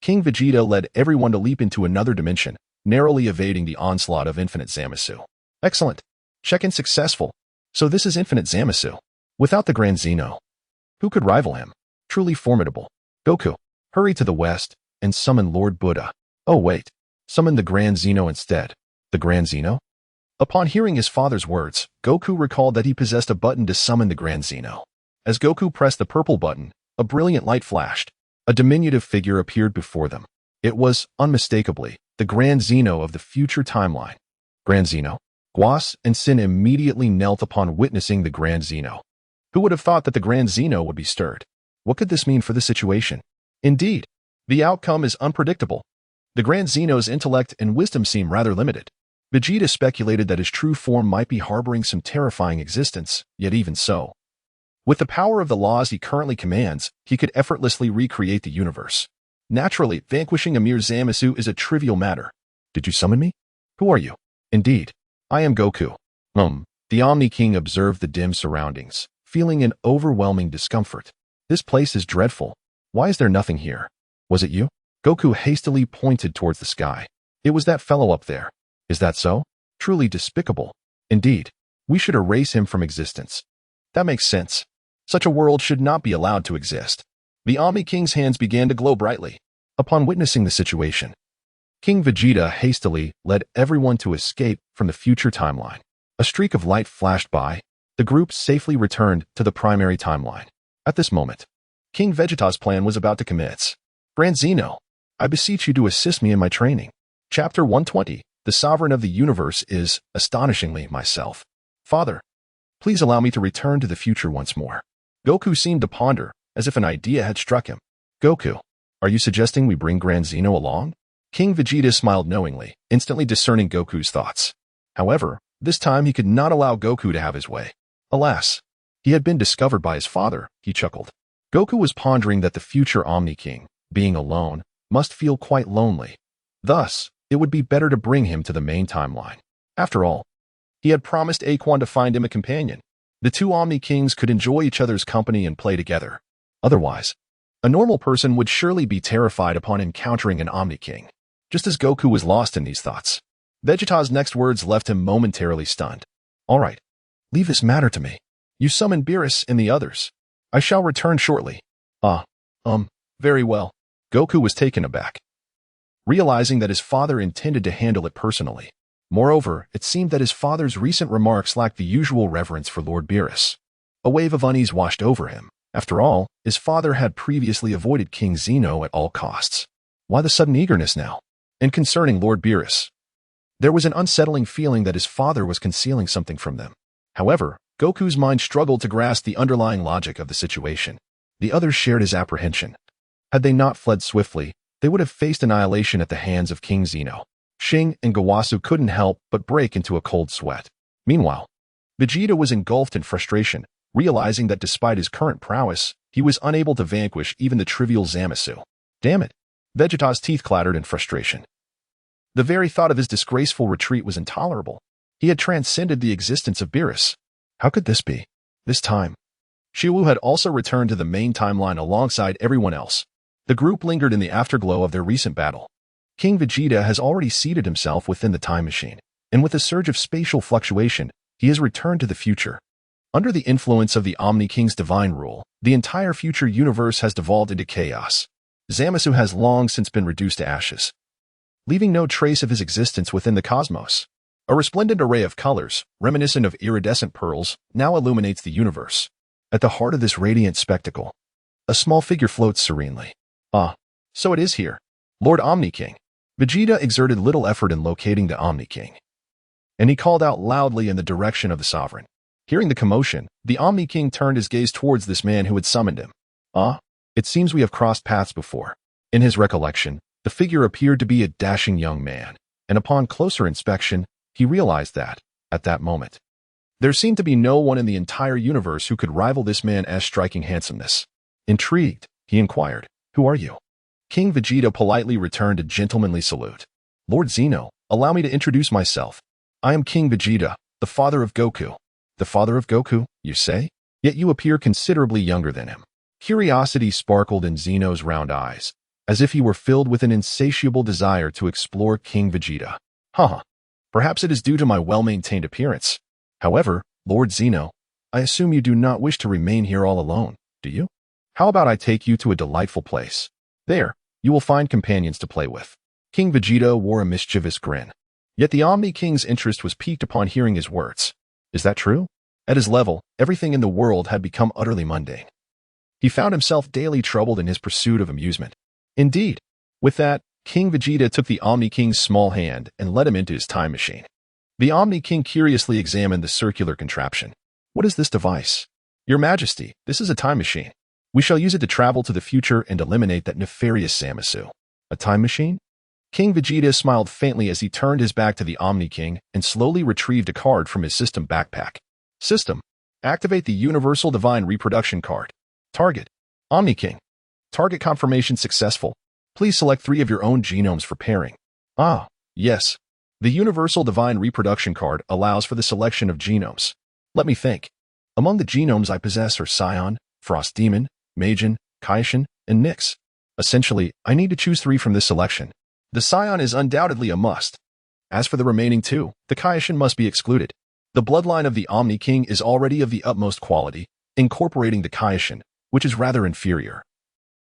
[SPEAKER 1] King Vegeta led everyone to leap into another dimension, narrowly evading the onslaught of Infinite Zamasu. Excellent. Check-in successful. So this is Infinite Zamasu. Without the Grand Zeno, who could rival him? Truly formidable. Goku, hurry to the west and summon Lord Buddha. Oh wait, summon the Grand Zeno instead. The Grand Zeno? Upon hearing his father's words, Goku recalled that he possessed a button to summon the Grand Zeno. As Goku pressed the purple button, a brilliant light flashed. A diminutive figure appeared before them. It was, unmistakably, the Grand Zeno of the future timeline. Grand Zeno? Guas and Sin immediately knelt upon witnessing the Grand Zeno. Who would have thought that the Grand Zeno would be stirred? What could this mean for the situation? Indeed, the outcome is unpredictable. The Grand Zeno's intellect and wisdom seem rather limited. Vegeta speculated that his true form might be harboring some terrifying existence, yet even so, with the power of the laws he currently commands, he could effortlessly recreate the universe. Naturally, vanquishing a mere Zamasu is a trivial matter. Did you summon me? Who are you? Indeed, I am Goku. The Omni King observed the dim surroundings, feeling an overwhelming discomfort. This place is dreadful. Why is there nothing here? Was it you? Goku hastily pointed towards the sky. It was that fellow up there. Is that so? Truly despicable. Indeed, we should erase him from existence. That makes sense. Such a world should not be allowed to exist. The Omni King's hands began to glow brightly. Upon witnessing the situation, King Vegeta hastily led everyone to escape from the future timeline. A streak of light flashed by. The group safely returned to the primary timeline. At this moment, King Vegeta's plan was about to commence. Grand Zeno, I beseech you to assist me in my training. Chapter 120. The Sovereign of the Universe is, astonishingly, myself. Father, please allow me to return to the future once more. Goku seemed to ponder, as if an idea had struck him. Goku, are you suggesting we bring Grand Zeno along? King Vegeta smiled knowingly, instantly discerning Goku's thoughts. However, this time he could not allow Goku to have his way. Alas, he had been discovered by his father, he chuckled. Goku was pondering that the future Omni King, being alone, must feel quite lonely. Thus, it would be better to bring him to the main timeline. After all, he had promised Aquan to find him a companion. The two Omni Kings could enjoy each other's company and play together. Otherwise, a normal person would surely be terrified upon encountering an Omni King. Just as Goku was lost in these thoughts, Vegeta's next words left him momentarily stunned. All right, leave this matter to me. You summon Beerus and the others. I shall return shortly. Very well. Goku was taken aback, realizing that his father intended to handle it personally. Moreover, it seemed that his father's recent remarks lacked the usual reverence for Lord Beerus. A wave of unease washed over him. After all, his father had previously avoided King Zeno at all costs. Why the sudden eagerness now? And concerning Lord Beerus, there was an unsettling feeling that his father was concealing something from them. However, Goku's mind struggled to grasp the underlying logic of the situation. The others shared his apprehension. Had they not fled swiftly, they would have faced annihilation at the hands of King Zeno. Shing and Gawasu couldn't help but break into a cold sweat. Meanwhile, Vegeta was engulfed in frustration, realizing that despite his current prowess, he was unable to vanquish even the trivial Zamasu. Damn it! Vegeta's teeth clattered in frustration. The very thought of his disgraceful retreat was intolerable. He had transcended the existence of Beerus. How could this be? This time, Shiwu had also returned to the main timeline alongside everyone else. The group lingered in the afterglow of their recent battle. King Vegeta has already seated himself within the time machine, and with a surge of spatial fluctuation, he has returned to the future. Under the influence of the Omni King's divine rule, the entire future universe has devolved into chaos. Zamasu has long since been reduced to ashes, leaving no trace of his existence within the cosmos. A resplendent array of colors, reminiscent of iridescent pearls, now illuminates the universe. At the heart of this radiant spectacle, a small figure floats serenely. So it is here. Lord Omni King. Vegeta exerted little effort in locating the Omni King, and he called out loudly in the direction of the Sovereign. Hearing the commotion, the Omni King turned his gaze towards this man who had summoned him. It seems we have crossed paths before. In his recollection, the figure appeared to be a dashing young man, and upon closer inspection, he realized that, at that moment, there seemed to be no one in the entire universe who could rival this man's striking handsomeness. Intrigued, he inquired, "Who are you?" King Vegeta politely returned a gentlemanly salute. "Lord Zeno, allow me to introduce myself. I am King Vegeta, the father of Goku." The father of Goku, you say? Yet you appear considerably younger than him. Curiosity sparkled in Zeno's round eyes, as if he were filled with an insatiable desire to explore King Vegeta. Huh. Perhaps it is due to my well-maintained appearance. However, Lord Zeno, I assume you do not wish to remain here all alone, do you? How about I take you to a delightful place? There, you will find companions to play with. King Vegeta wore a mischievous grin. Yet the Omni King's interest was piqued upon hearing his words. Is that true? At his level, everything in the world had become utterly mundane. He found himself daily troubled in his pursuit of amusement. Indeed. With that, King Vegeta took the Omni King's small hand and led him into his time machine. The Omni King curiously examined the circular contraption. What is this device? Your Majesty, this is a time machine. We shall use it to travel to the future and eliminate that nefarious Zamasu. A time machine? King Vegeta smiled faintly as he turned his back to the Omni King and slowly retrieved a card from his system backpack. System. Activate the Universal Divine Reproduction card. Target. Omni King. Target confirmation successful. Please select 3 of your own genomes for pairing. Ah, yes. The Universal Divine Reproduction card allows for the selection of genomes. Let me think. Among the genomes I possess are Scion, Frost Demon, Majin, Kaishin, and Nyx. Essentially, I need to choose 3 from this selection. The Scion is undoubtedly a must. As for the remaining 2, the Kaishin must be excluded. The bloodline of the Omni King is already of the utmost quality, incorporating the Kaishin, which is rather inferior.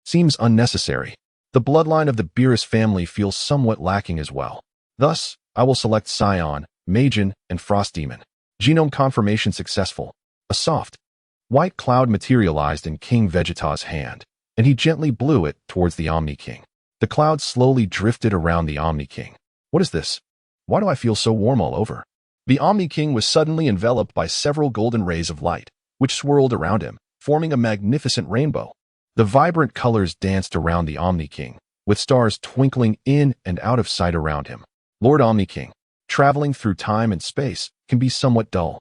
[SPEAKER 1] Seems unnecessary. The bloodline of the Beerus family feels somewhat lacking as well. Thus, I will select Scion, Majin, and Frost Demon. Genome confirmation successful. A soft, white cloud materialized in King Vegeta's hand, and he gently blew it towards the Omni King. The cloud slowly drifted around the Omni King. What is this? Why do I feel so warm all over? The Omni King was suddenly enveloped by several golden rays of light, which swirled around him, forming a magnificent rainbow. The vibrant colors danced around the Omni King, with stars twinkling in and out of sight around him. Lord Omni King, traveling through time and space can be somewhat dull.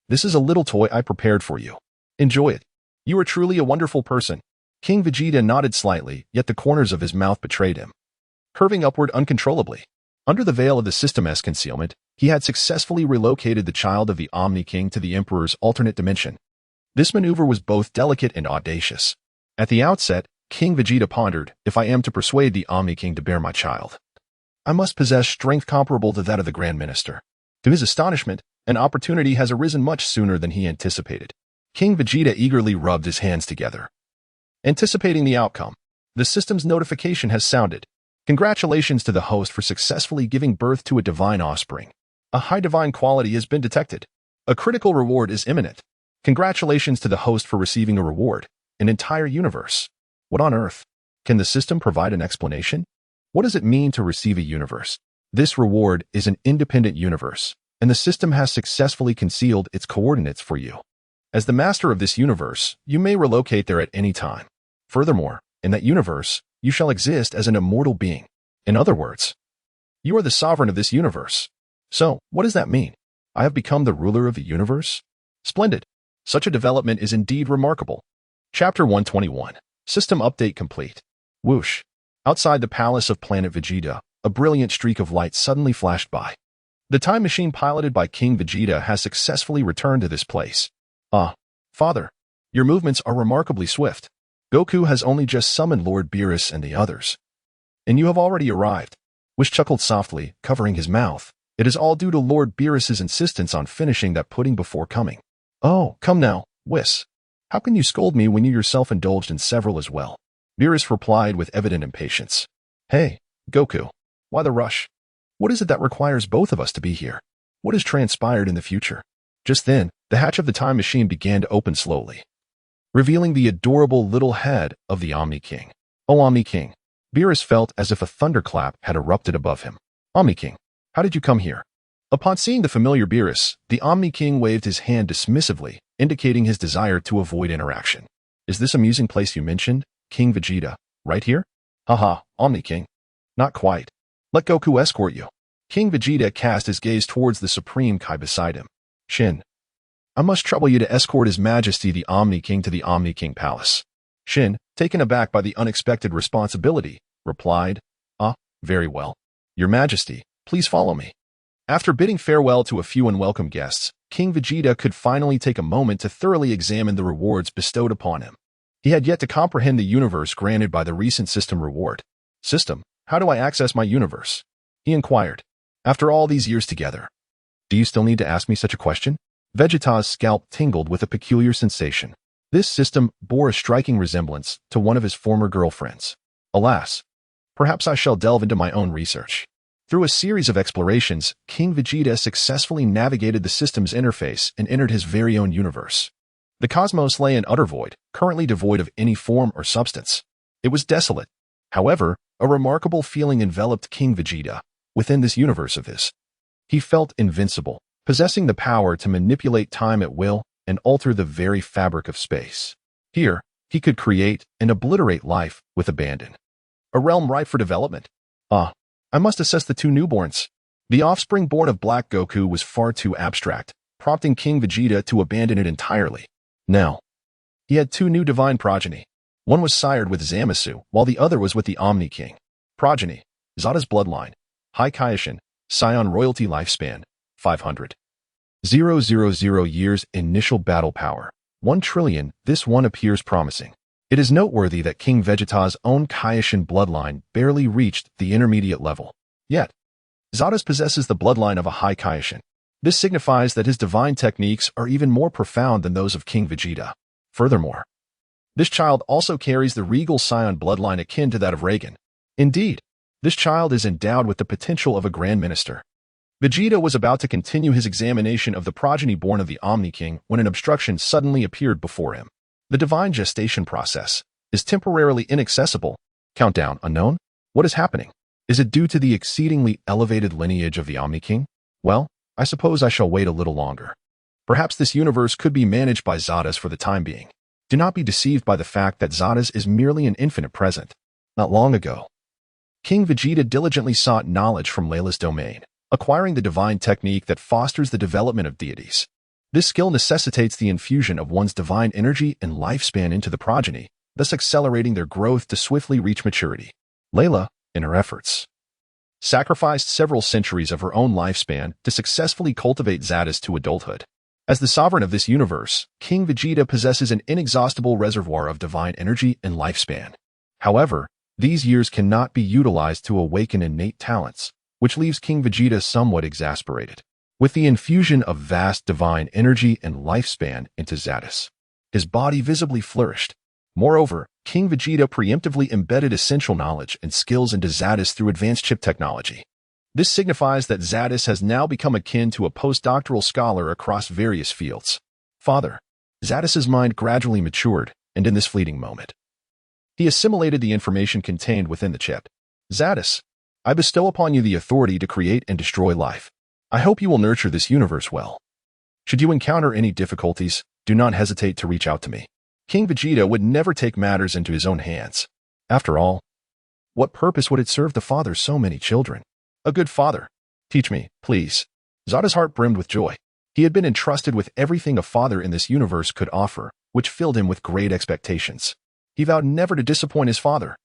[SPEAKER 1] This is a little toy I prepared for you. Enjoy it. You are truly a wonderful person. King Vegeta nodded slightly, yet the corners of his mouth betrayed him. Curving upward uncontrollably. Under the veil of the System S concealment, he had successfully relocated the child of the Omni King to the Emperor's alternate dimension. This maneuver was both delicate and audacious. At the outset, King Vegeta pondered, if I am to persuade the Omni King to bear my child, I must possess strength comparable to that of the Grand Minister. To his astonishment, an opportunity has arisen much sooner than he anticipated. King Vegeta eagerly rubbed his hands together. Anticipating the outcome, the system's notification has sounded. Congratulations to the host for successfully giving birth to a divine offspring. A high divine quality has been detected. A critical reward is imminent. Congratulations to the host for receiving a reward, an entire universe. What on earth? Can the system provide an explanation? What does it mean to receive a universe? This reward is an independent universe, and the system has successfully concealed its coordinates for you. As the master of this universe, you may relocate there at any time. Furthermore, in that universe, you shall exist as an immortal being. In other words, you are the sovereign of this universe. So, what does that mean? I have become the ruler of the universe? Splendid. Such a development is indeed remarkable. Chapter 121. System update complete. Whoosh. Outside the palace of Planet Vegeta, a brilliant streak of light suddenly flashed by. The time machine piloted by King Vegeta has successfully returned to this place. Ah, Father, your movements are remarkably swift. Goku has only just summoned Lord Beerus and the others. And you have already arrived. Whis chuckled softly, covering his mouth. It is all due to Lord Beerus's insistence on finishing that pudding before coming. Oh, come now, Whis. How can you scold me when you yourself indulged in several as well? Beerus replied with evident impatience. Hey, Goku, why the rush? What is it that requires both of us to be here? What has transpired in the future? Just then, the hatch of the time machine began to open slowly, revealing the adorable little head of the Omni King. Oh, Omni King. Beerus felt as if a thunderclap had erupted above him. Omni King, how did you come here? Upon seeing the familiar Beerus, the Omni King waved his hand dismissively, indicating his desire to avoid interaction. Is this amusing place you mentioned, King Vegeta, right here? Haha, Omni King. Not quite. Let Goku escort you. King Vegeta cast his gaze towards the Supreme Kai beside him. Shin, I must trouble you to escort His Majesty the Omni King to the Omni King Palace. Shin, taken aback by the unexpected responsibility, replied, Ah, very well. Your Majesty, please follow me. After bidding farewell to a few unwelcome guests, King Vegeta could finally take a moment to thoroughly examine the rewards bestowed upon him. He had yet to comprehend the universe granted by the recent system reward. System, how do I access my universe? He inquired. After all these years together. Do you still need to ask me such a question? Vegeta's scalp tingled with a peculiar sensation. This system bore a striking resemblance to one of his former girlfriends. Alas, perhaps I shall delve into my own research. Through a series of explorations, King Vegeta successfully navigated the system's interface and entered his very own universe. The cosmos lay in utter void, currently devoid of any form or substance. It was desolate. However, a remarkable feeling enveloped King Vegeta within this universe of his. He felt invincible, possessing the power to manipulate time at will and alter the very fabric of space. Here, he could create and obliterate life with abandon. A realm ripe for development. I must assess the two newborns. The offspring born of Black Goku was far too abstract, prompting King Vegeta to abandon it entirely. Now, he had two new divine progeny. One was sired with Zamasu, while the other was with the Omni King. Progeny, Zada's bloodline, High Kaishin, Scion royalty lifespan, 500,000 years initial battle power, 1 trillion. This one appears promising. It is noteworthy that King Vegeta's own Kaishin bloodline barely reached the intermediate level. Yet, Zada's possesses the bloodline of a High Kaishin. This signifies that his divine techniques are even more profound than those of King Vegeta. Furthermore, this child also carries the regal Scion bloodline akin to that of Reagan. Indeed, this child is endowed with the potential of a Grand Minister. Vegeta was about to continue his examination of the progeny born of the Omni King when an obstruction suddenly appeared before him. The divine gestation process is temporarily inaccessible. Countdown unknown? What is happening? Is it due to the exceedingly elevated lineage of the Omni King? Well, I suppose I shall wait a little longer. Perhaps this universe could be managed by Zadas for the time being. Do not be deceived by the fact that Zadas is merely an infinite present. Not long ago, King Vegeta diligently sought knowledge from Layla's domain, acquiring the divine technique that fosters the development of deities. This skill necessitates the infusion of one's divine energy and lifespan into the progeny, thus accelerating their growth to swiftly reach maturity. Layla, in her efforts, sacrificed several centuries of her own lifespan to successfully cultivate Zadas to adulthood. As the sovereign of this universe, King Vegeta possesses an inexhaustible reservoir of divine energy and lifespan. However, these years cannot be utilized to awaken innate talents, which leaves King Vegeta somewhat exasperated. With the infusion of vast divine energy and lifespan into Zadas, his body visibly flourished. Moreover, King Vegeta preemptively embedded essential knowledge and skills into Zadas through advanced chip technology. This signifies that Zadas has now become akin to a postdoctoral scholar across various fields. Father, Zadas's mind gradually matured, and in this fleeting moment, he assimilated the information contained within the chip. Zadas, I bestow upon you the authority to create and destroy life. I hope you will nurture this universe well. Should you encounter any difficulties, do not hesitate to reach out to me. King Vegeta would never take matters into his own hands. After all, what purpose would it serve to father so many children? A good father. Teach me, please. Zada's heart brimmed with joy. He had been entrusted with everything a father in this universe could offer, which filled him with great expectations. He vowed never to disappoint his father.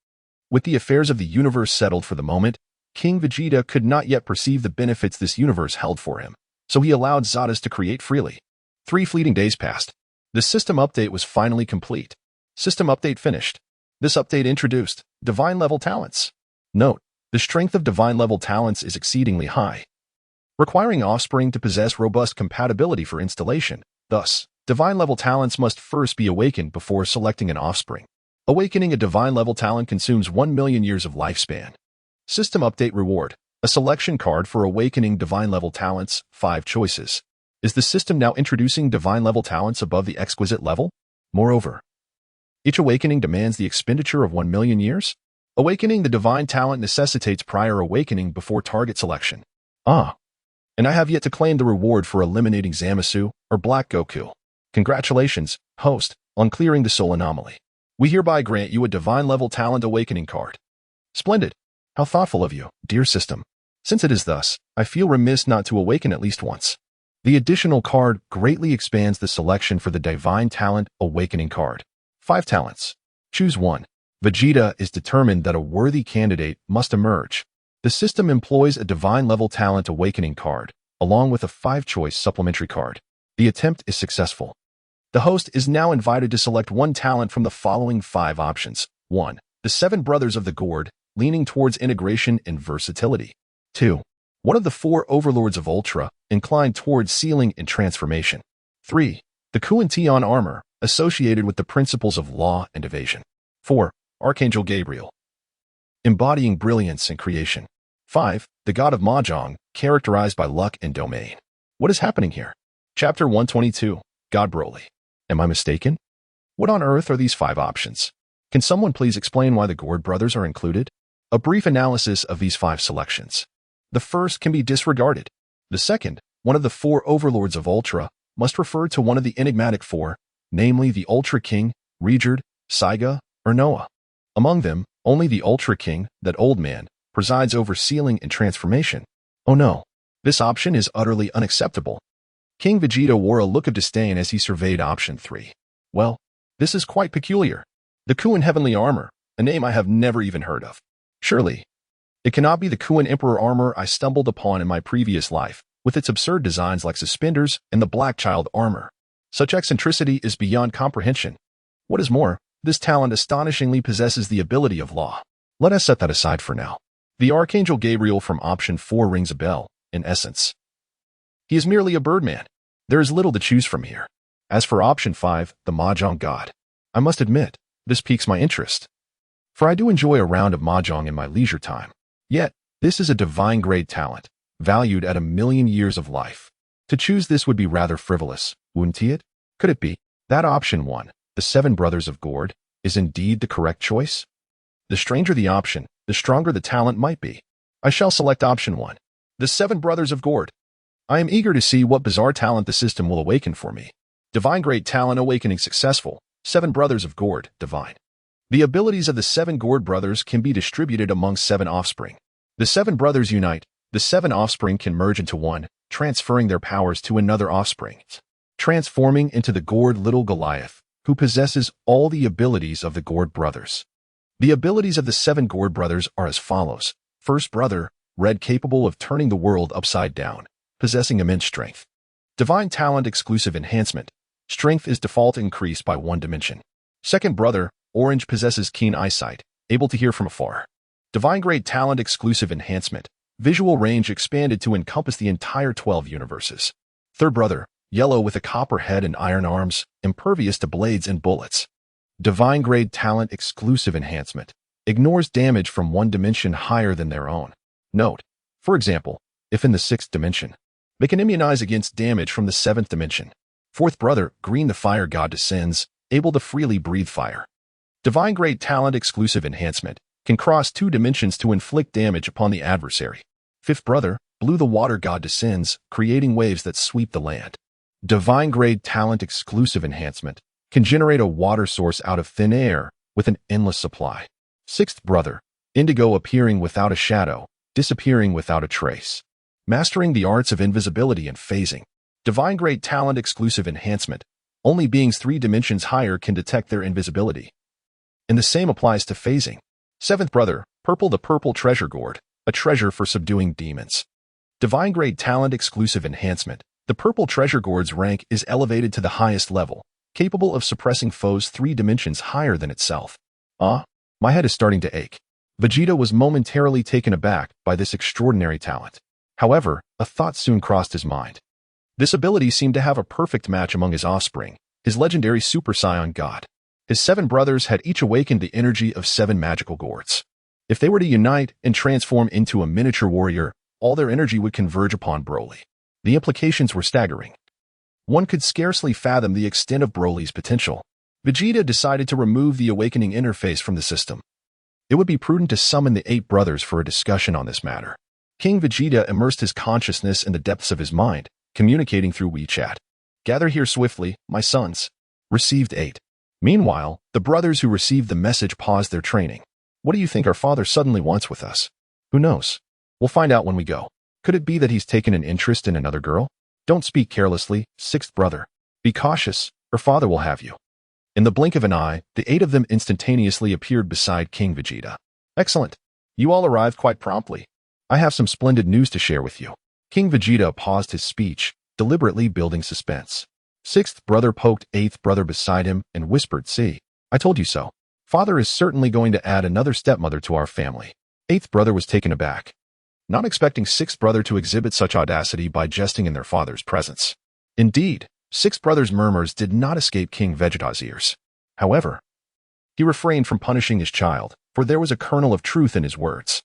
[SPEAKER 1] With the affairs of the universe settled for the moment, King Vegeta could not yet perceive the benefits this universe held for him, so he allowed Zadas to create freely. 3 fleeting days passed. The system update was finally complete. System update finished. This update introduced divine level talents. Note, the strength of divine level talents is exceedingly high, requiring offspring to possess robust compatibility for installation. Thus, divine level talents must first be awakened before selecting an offspring. Awakening a divine level talent consumes 1 million years of lifespan. System update reward. A selection card for awakening divine level talents, 5 choices. Is the system now introducing divine level talents above the exquisite level? Moreover, each awakening demands the expenditure of 1 million years. Awakening the divine talent necessitates prior awakening before target selection. And I have yet to claim the reward for eliminating Zamasu or Black Goku. Congratulations, host, on clearing the soul anomaly. We hereby grant you a divine level talent awakening card. Splendid. How thoughtful of you, dear system. Since it is thus, I feel remiss not to awaken at least once. The additional card greatly expands the selection for the Divine Talent Awakening card. 5 talents. Choose one. Vegeta is determined that a worthy candidate must emerge. The system employs a Divine Level Talent Awakening card, along with a 5-choice supplementary card. The attempt is successful. The host is now invited to select one talent from the following 5 options. 1. The 7 Brothers of the Gourd, leaning towards integration and versatility. 2. One of the 4 Overlords of Ultra, inclined towards sealing and transformation. 3. The Kuan-Tian armor, associated with the principles of law and evasion. 4. Archangel Gabriel, embodying brilliance and creation. 5. The God of Mahjong, characterized by luck and domain. What is happening here? Chapter 122. God Broly. Am I mistaken? What on earth are these 5 options? Can someone please explain why the Gourd brothers are included? A brief analysis of these 5 selections. The first can be disregarded. The second, one of the 4 Overlords of Ultra, must refer to one of the enigmatic 4, namely the Ultra King, Regerd, Saiga, or Noah. Among them, only the Ultra King, that old man, presides over sealing and transformation. Oh no, this option is utterly unacceptable. King Vegeta wore a look of disdain as he surveyed option 3. Well, this is quite peculiar. The Kuan Heavenly Armor, a name I have never even heard of. Surely, it cannot be the Kuan Emperor armor I stumbled upon in my previous life, with its absurd designs like suspenders and the Black Child armor. Such eccentricity is beyond comprehension. What is more, this talent astonishingly possesses the ability of law. Let us set that aside for now. The Archangel Gabriel from option 4 rings a bell, in essence. He is merely a birdman. There is little to choose from here. As for option 5, the Mahjong God, I must admit, this piques my interest. For I do enjoy a round of Mahjong in my leisure time. Yet, this is a divine-grade talent, valued at 1,000,000 years of life. To choose this would be rather frivolous, wouldn't it? Could it be that option 1, the 7 Brothers of Gourd, is indeed the correct choice? The stranger the option, the stronger the talent might be. I shall select option 1, the 7 Brothers of Gourd. I am eager to see what bizarre talent the system will awaken for me. Divine-grade talent awakening successful. 7 Brothers of Gourd, divine. The abilities of the 7 Gourd brothers can be distributed among 7 offspring. The 7 brothers unite. The 7 offspring can merge into one, transferring their powers to another offspring, transforming into the Gourd Little Goliath, who possesses all the abilities of the Gourd brothers. The abilities of the 7 Gourd brothers are as follows. First brother, Red, capable of turning the world upside down, possessing immense strength. Divine talent exclusive enhancement. Strength is default increased by 1 dimension. Second brother, Orange, possesses keen eyesight, able to hear from afar. Divine grade talent exclusive enhancement. Visual range expanded to encompass the entire 12 universes. Third brother, Yellow, with a copper head and iron arms, impervious to blades and bullets. Divine grade talent exclusive enhancement. Ignores damage from 1 dimension higher than their own. Note, for example, if in the 6th dimension, they can immunize against damage from the 7th dimension. Fourth brother, Green, the fire god, descends, able to freely breathe fire. Divine grade talent exclusive enhancement. Can cross 2 dimensions to inflict damage upon the adversary. Fifth brother, Blue, the water god, descends, creating waves that sweep the land. Divine grade talent exclusive enhancement. Can generate a water source out of thin air with an endless supply. Sixth brother, Indigo, appearing without a shadow, disappearing without a trace. Mastering the arts of invisibility and phasing. Divine grade talent exclusive enhancement. Only beings 3 dimensions higher can detect their invisibility. And the same applies to phasing. Seventh brother, Purple, the purple treasure gourd, a treasure for subduing demons. Divine grade talent exclusive enhancement. The purple treasure gourd's rank is elevated to the highest level, capable of suppressing foes 3 dimensions higher than itself. My head is starting to ache. Vegeta was momentarily taken aback by this extraordinary talent. However, a thought soon crossed his mind. This ability seemed to have a perfect match among his offspring, his legendary Super Saiyan God. His 7 brothers had each awakened the energy of 7 magical gourds. If they were to unite and transform into a miniature warrior, all their energy would converge upon Broly. The implications were staggering. One could scarcely fathom the extent of Broly's potential. Vegeta decided to remove the awakening interface from the system. It would be prudent to summon the 8 brothers for a discussion on this matter. King Vegeta immersed his consciousness in the depths of his mind, communicating through WeChat. Gather here swiftly, my sons. Received 8. Meanwhile, the brothers who received the message paused their training. What do you think our father suddenly wants with us? Who knows? We'll find out when we go. Could it be that he's taken an interest in another girl? Don't speak carelessly, 6th brother. Be cautious, or father will have you. In the blink of an eye, the 8 of them instantaneously appeared beside King Vegeta. Excellent. You all arrived quite promptly. I have some splendid news to share with you. King Vegeta paused his speech, deliberately building suspense. Sixth brother poked eighth brother beside him and whispered, "See, I told you so. Father is certainly going to add another stepmother to our family." Eighth brother was taken aback, not expecting sixth brother to exhibit such audacity by jesting in their father's presence. Indeed, sixth brother's murmurs did not escape King Vegeta's ears. However, he refrained from punishing his child, for there was a kernel of truth in his words.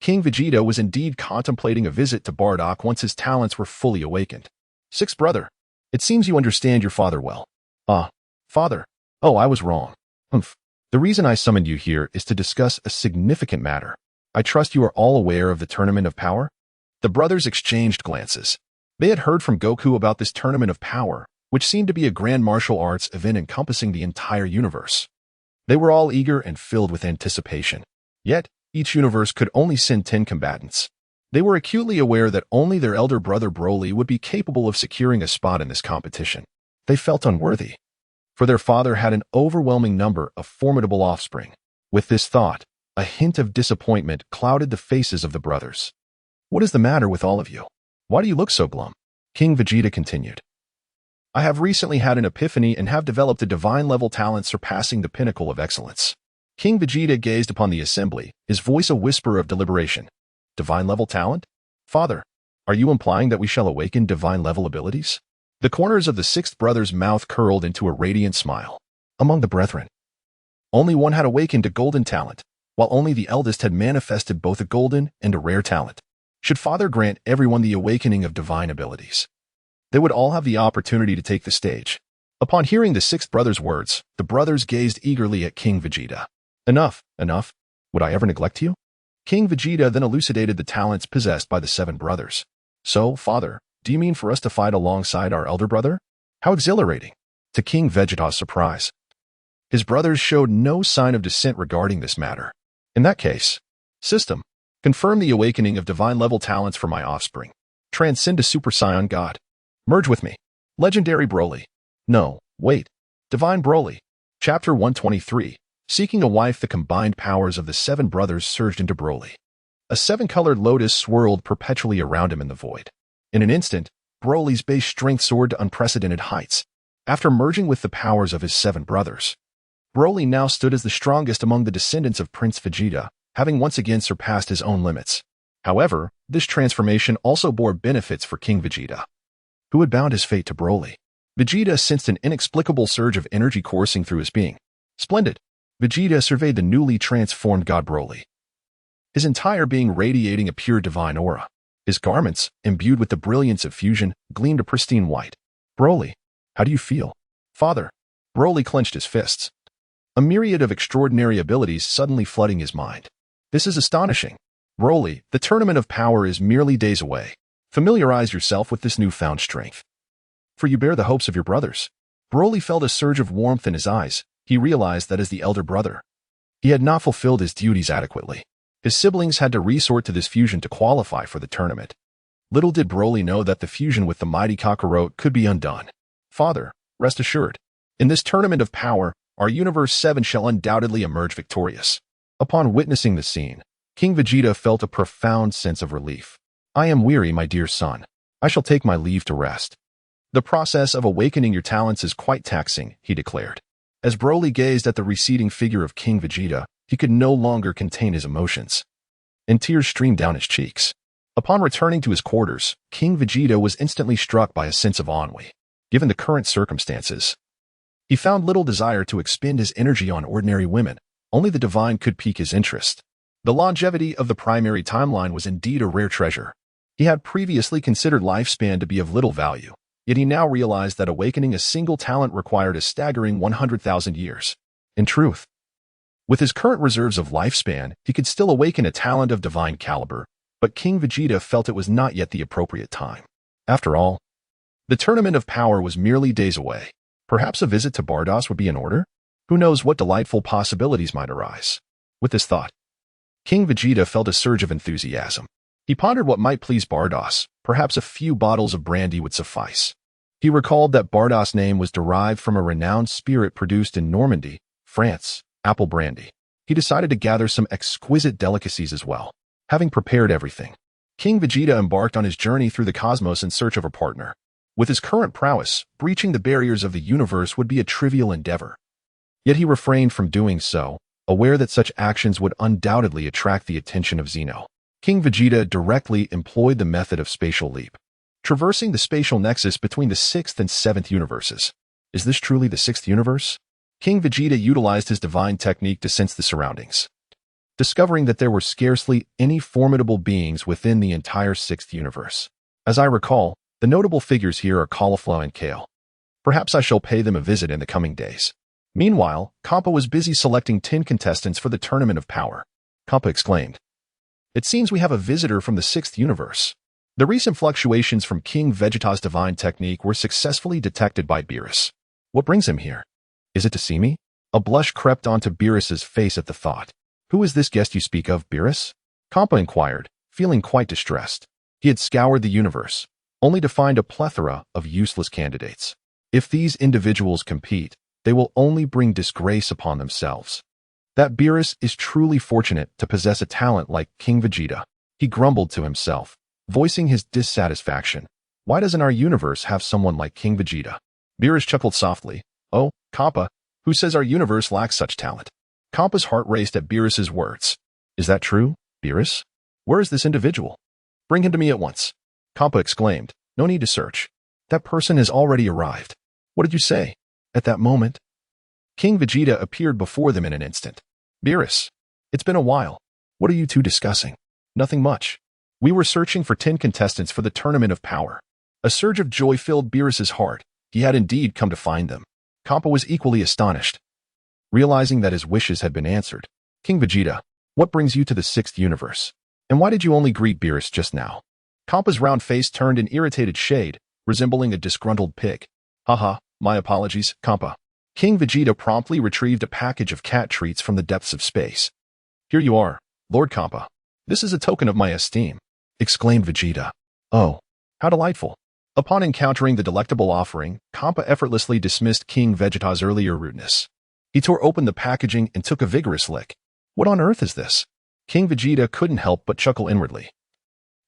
[SPEAKER 1] King Vegeta was indeed contemplating a visit to Bardock once his talents were fully awakened. "Sixth brother, it seems you understand your father well." "Ah, father. Oh, I was wrong. Humph. The reason I summoned you here is to discuss a significant matter. I trust you are all aware of the Tournament of Power?" The brothers exchanged glances. They had heard from Goku about this Tournament of Power, which seemed to be a grand martial arts event encompassing the entire universe. They were all eager and filled with anticipation. Yet, each universe could only send 10 combatants. They were acutely aware that only their elder brother Broly would be capable of securing a spot in this competition. They felt unworthy, for their father had an overwhelming number of formidable offspring. With this thought, a hint of disappointment clouded the faces of the brothers. "What is the matter with all of you? Why do you look so glum?" King Vegeta continued. "I have recently had an epiphany and have developed a divine-level talent surpassing the pinnacle of excellence." King Vegeta gazed upon the assembly, his voice a whisper of deliberation. "Divine-level talent? Father, are you implying that we shall awaken divine-level abilities?" The corners of the sixth brother's mouth curled into a radiant smile. Among the brethren, only one had awakened a golden talent, while only the eldest had manifested both a golden and a rare talent. Should Father grant everyone the awakening of divine abilities, they would all have the opportunity to take the stage. Upon hearing the sixth brother's words, the brothers gazed eagerly at King Vegeta. "Enough, enough. Would I ever neglect you?" King Vegeta then elucidated the talents possessed by the 7 brothers. "So, Father, do you mean for us to fight alongside our elder brother? How exhilarating!" To King Vegeta's surprise, his brothers showed no sign of dissent regarding this matter. "In that case, system, confirm the awakening of divine-level talents for my offspring. Transcend to Super Saiyan God. Merge with me. Legendary Broly. No, wait. Divine Broly." Chapter 123. Seeking a wife. The combined powers of the 7 brothers surged into Broly. A 7-colored lotus swirled perpetually around him in the void. In an instant, Broly's base strength soared to unprecedented heights. After merging with the powers of his 7 brothers, Broly now stood as the strongest among the descendants of Prince Vegeta, having once again surpassed his own limits. However, this transformation also bore benefits for King Vegeta, who had bound his fate to Broly. Vegeta sensed an inexplicable surge of energy coursing through his being. Splendid! Vegeta surveyed the newly transformed God Broly, his entire being radiating a pure divine aura. His garments, imbued with the brilliance of fusion, gleamed a pristine white. "Broly, how do you feel?" "Father." Broly clenched his fists, a myriad of extraordinary abilities suddenly flooding his mind. "This is astonishing. Broly, the Tournament of Power is merely days away. Familiarize yourself with this newfound strength, for you bear the hopes of your brothers." Broly felt a surge of warmth in his eyes. He realized that as the elder brother, he had not fulfilled his duties adequately. His siblings had to resort to this fusion to qualify for the tournament. Little did Broly know that the fusion with the mighty Kakarot could be undone. "Father, rest assured, in this Tournament of Power, our Universe 7 shall undoubtedly emerge victorious." Upon witnessing the scene, King Vegeta felt a profound sense of relief. "I am weary, my dear son. I shall take my leave to rest. The process of awakening your talents is quite taxing," he declared. As Broly gazed at the receding figure of King Vegeta, he could no longer contain his emotions, and tears streamed down his cheeks. Upon returning to his quarters, King Vegeta was instantly struck by a sense of ennui. Given the current circumstances, he found little desire to expend his energy on ordinary women. Only the divine could pique his interest. The longevity of the primary timeline was indeed a rare treasure. He had previously considered lifespan to be of little value, yet he now realized that awakening a single talent required a staggering 100,000 years. In truth, with his current reserves of lifespan, he could still awaken a talent of divine caliber, but King Vegeta felt it was not yet the appropriate time. After all, the Tournament of Power was merely days away. Perhaps a visit to Bardoss would be in order? Who knows what delightful possibilities might arise? With this thought, King Vegeta felt a surge of enthusiasm. He pondered what might please Bardoss. Perhaps a few bottles of brandy would suffice. He recalled that Bardoss' name was derived from a renowned spirit produced in Normandy, France, apple brandy. He decided to gather some exquisite delicacies as well. Having prepared everything, King Vegeta embarked on his journey through the cosmos in search of a partner. With his current prowess, breaching the barriers of the universe would be a trivial endeavor. Yet he refrained from doing so, aware that such actions would undoubtedly attract the attention of Xeno. King Vegeta directly employed the method of spatial leap, traversing the spatial nexus between the 6th and 7th universes. Is this truly the 6th universe? King Vegeta utilized his divine technique to sense the surroundings, discovering that there were scarcely any formidable beings within the entire 6th universe. As I recall, the notable figures here are cauliflower and kale. Perhaps I shall pay them a visit in the coming days. Meanwhile, Kappa was busy selecting 10 contestants for the Tournament of Power. Kappa exclaimed, "It seems we have a visitor from the 6th universe." The recent fluctuations from King Vegeta's divine technique were successfully detected by Beerus. What brings him here? Is it to see me? A blush crept onto Beerus's face at the thought. Who is this guest you speak of, Beerus? Kappa inquired, feeling quite distressed. He had scoured the universe, only to find a plethora of useless candidates. If these individuals compete, they will only bring disgrace upon themselves. That Beerus is truly fortunate to possess a talent like King Vegeta. He grumbled to himself, voicing his dissatisfaction. Why doesn't our universe have someone like King Vegeta? Beerus chuckled softly. Oh, Kappa, who says our universe lacks such talent? Kappa's heart raced at Beerus's words. Is that true, Beerus? Where is this individual? Bring him to me at once. Kappa exclaimed. No need to search. That person has already arrived. What did you say? At that moment, King Vegeta appeared before them in an instant. Beerus, it's been a while. What are you two discussing? Nothing much. We were searching for 10 contestants for the Tournament of Power. A surge of joy filled Beerus's heart. He had indeed come to find them. Kappa was equally astonished, realizing that his wishes had been answered. King Vegeta, what brings you to the 6th universe? And why did you only greet Beerus just now? Kappa's round face turned an irritated shade, resembling a disgruntled pig. Haha, my apologies, Kappa. King Vegeta promptly retrieved a package of cat treats from the depths of space. Here you are, Lord Kappa. This is a token of my esteem, exclaimed Vegeta. Oh, how delightful. Upon encountering the delectable offering, Kappa effortlessly dismissed King Vegeta's earlier rudeness. He tore open the packaging and took a vigorous lick. What on earth is this? King Vegeta couldn't help but chuckle inwardly.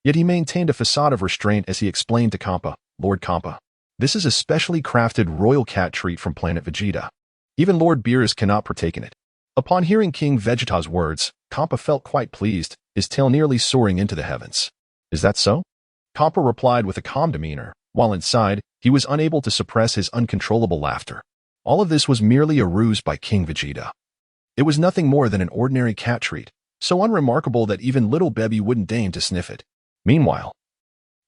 [SPEAKER 1] Yet he maintained a facade of restraint as he explained to Kappa, Lord Kappa, this is a specially crafted royal cat treat from planet Vegeta. Even Lord Beerus cannot partake in it. Upon hearing King Vegeta's words, Kappa felt quite pleased, his tail nearly soaring into the heavens. Is that so? Kappa replied with a calm demeanor, while inside, he was unable to suppress his uncontrollable laughter. All of this was merely a ruse by King Vegeta. It was nothing more than an ordinary cat treat, so unremarkable that even little Bebby wouldn't deign to sniff it. Meanwhile,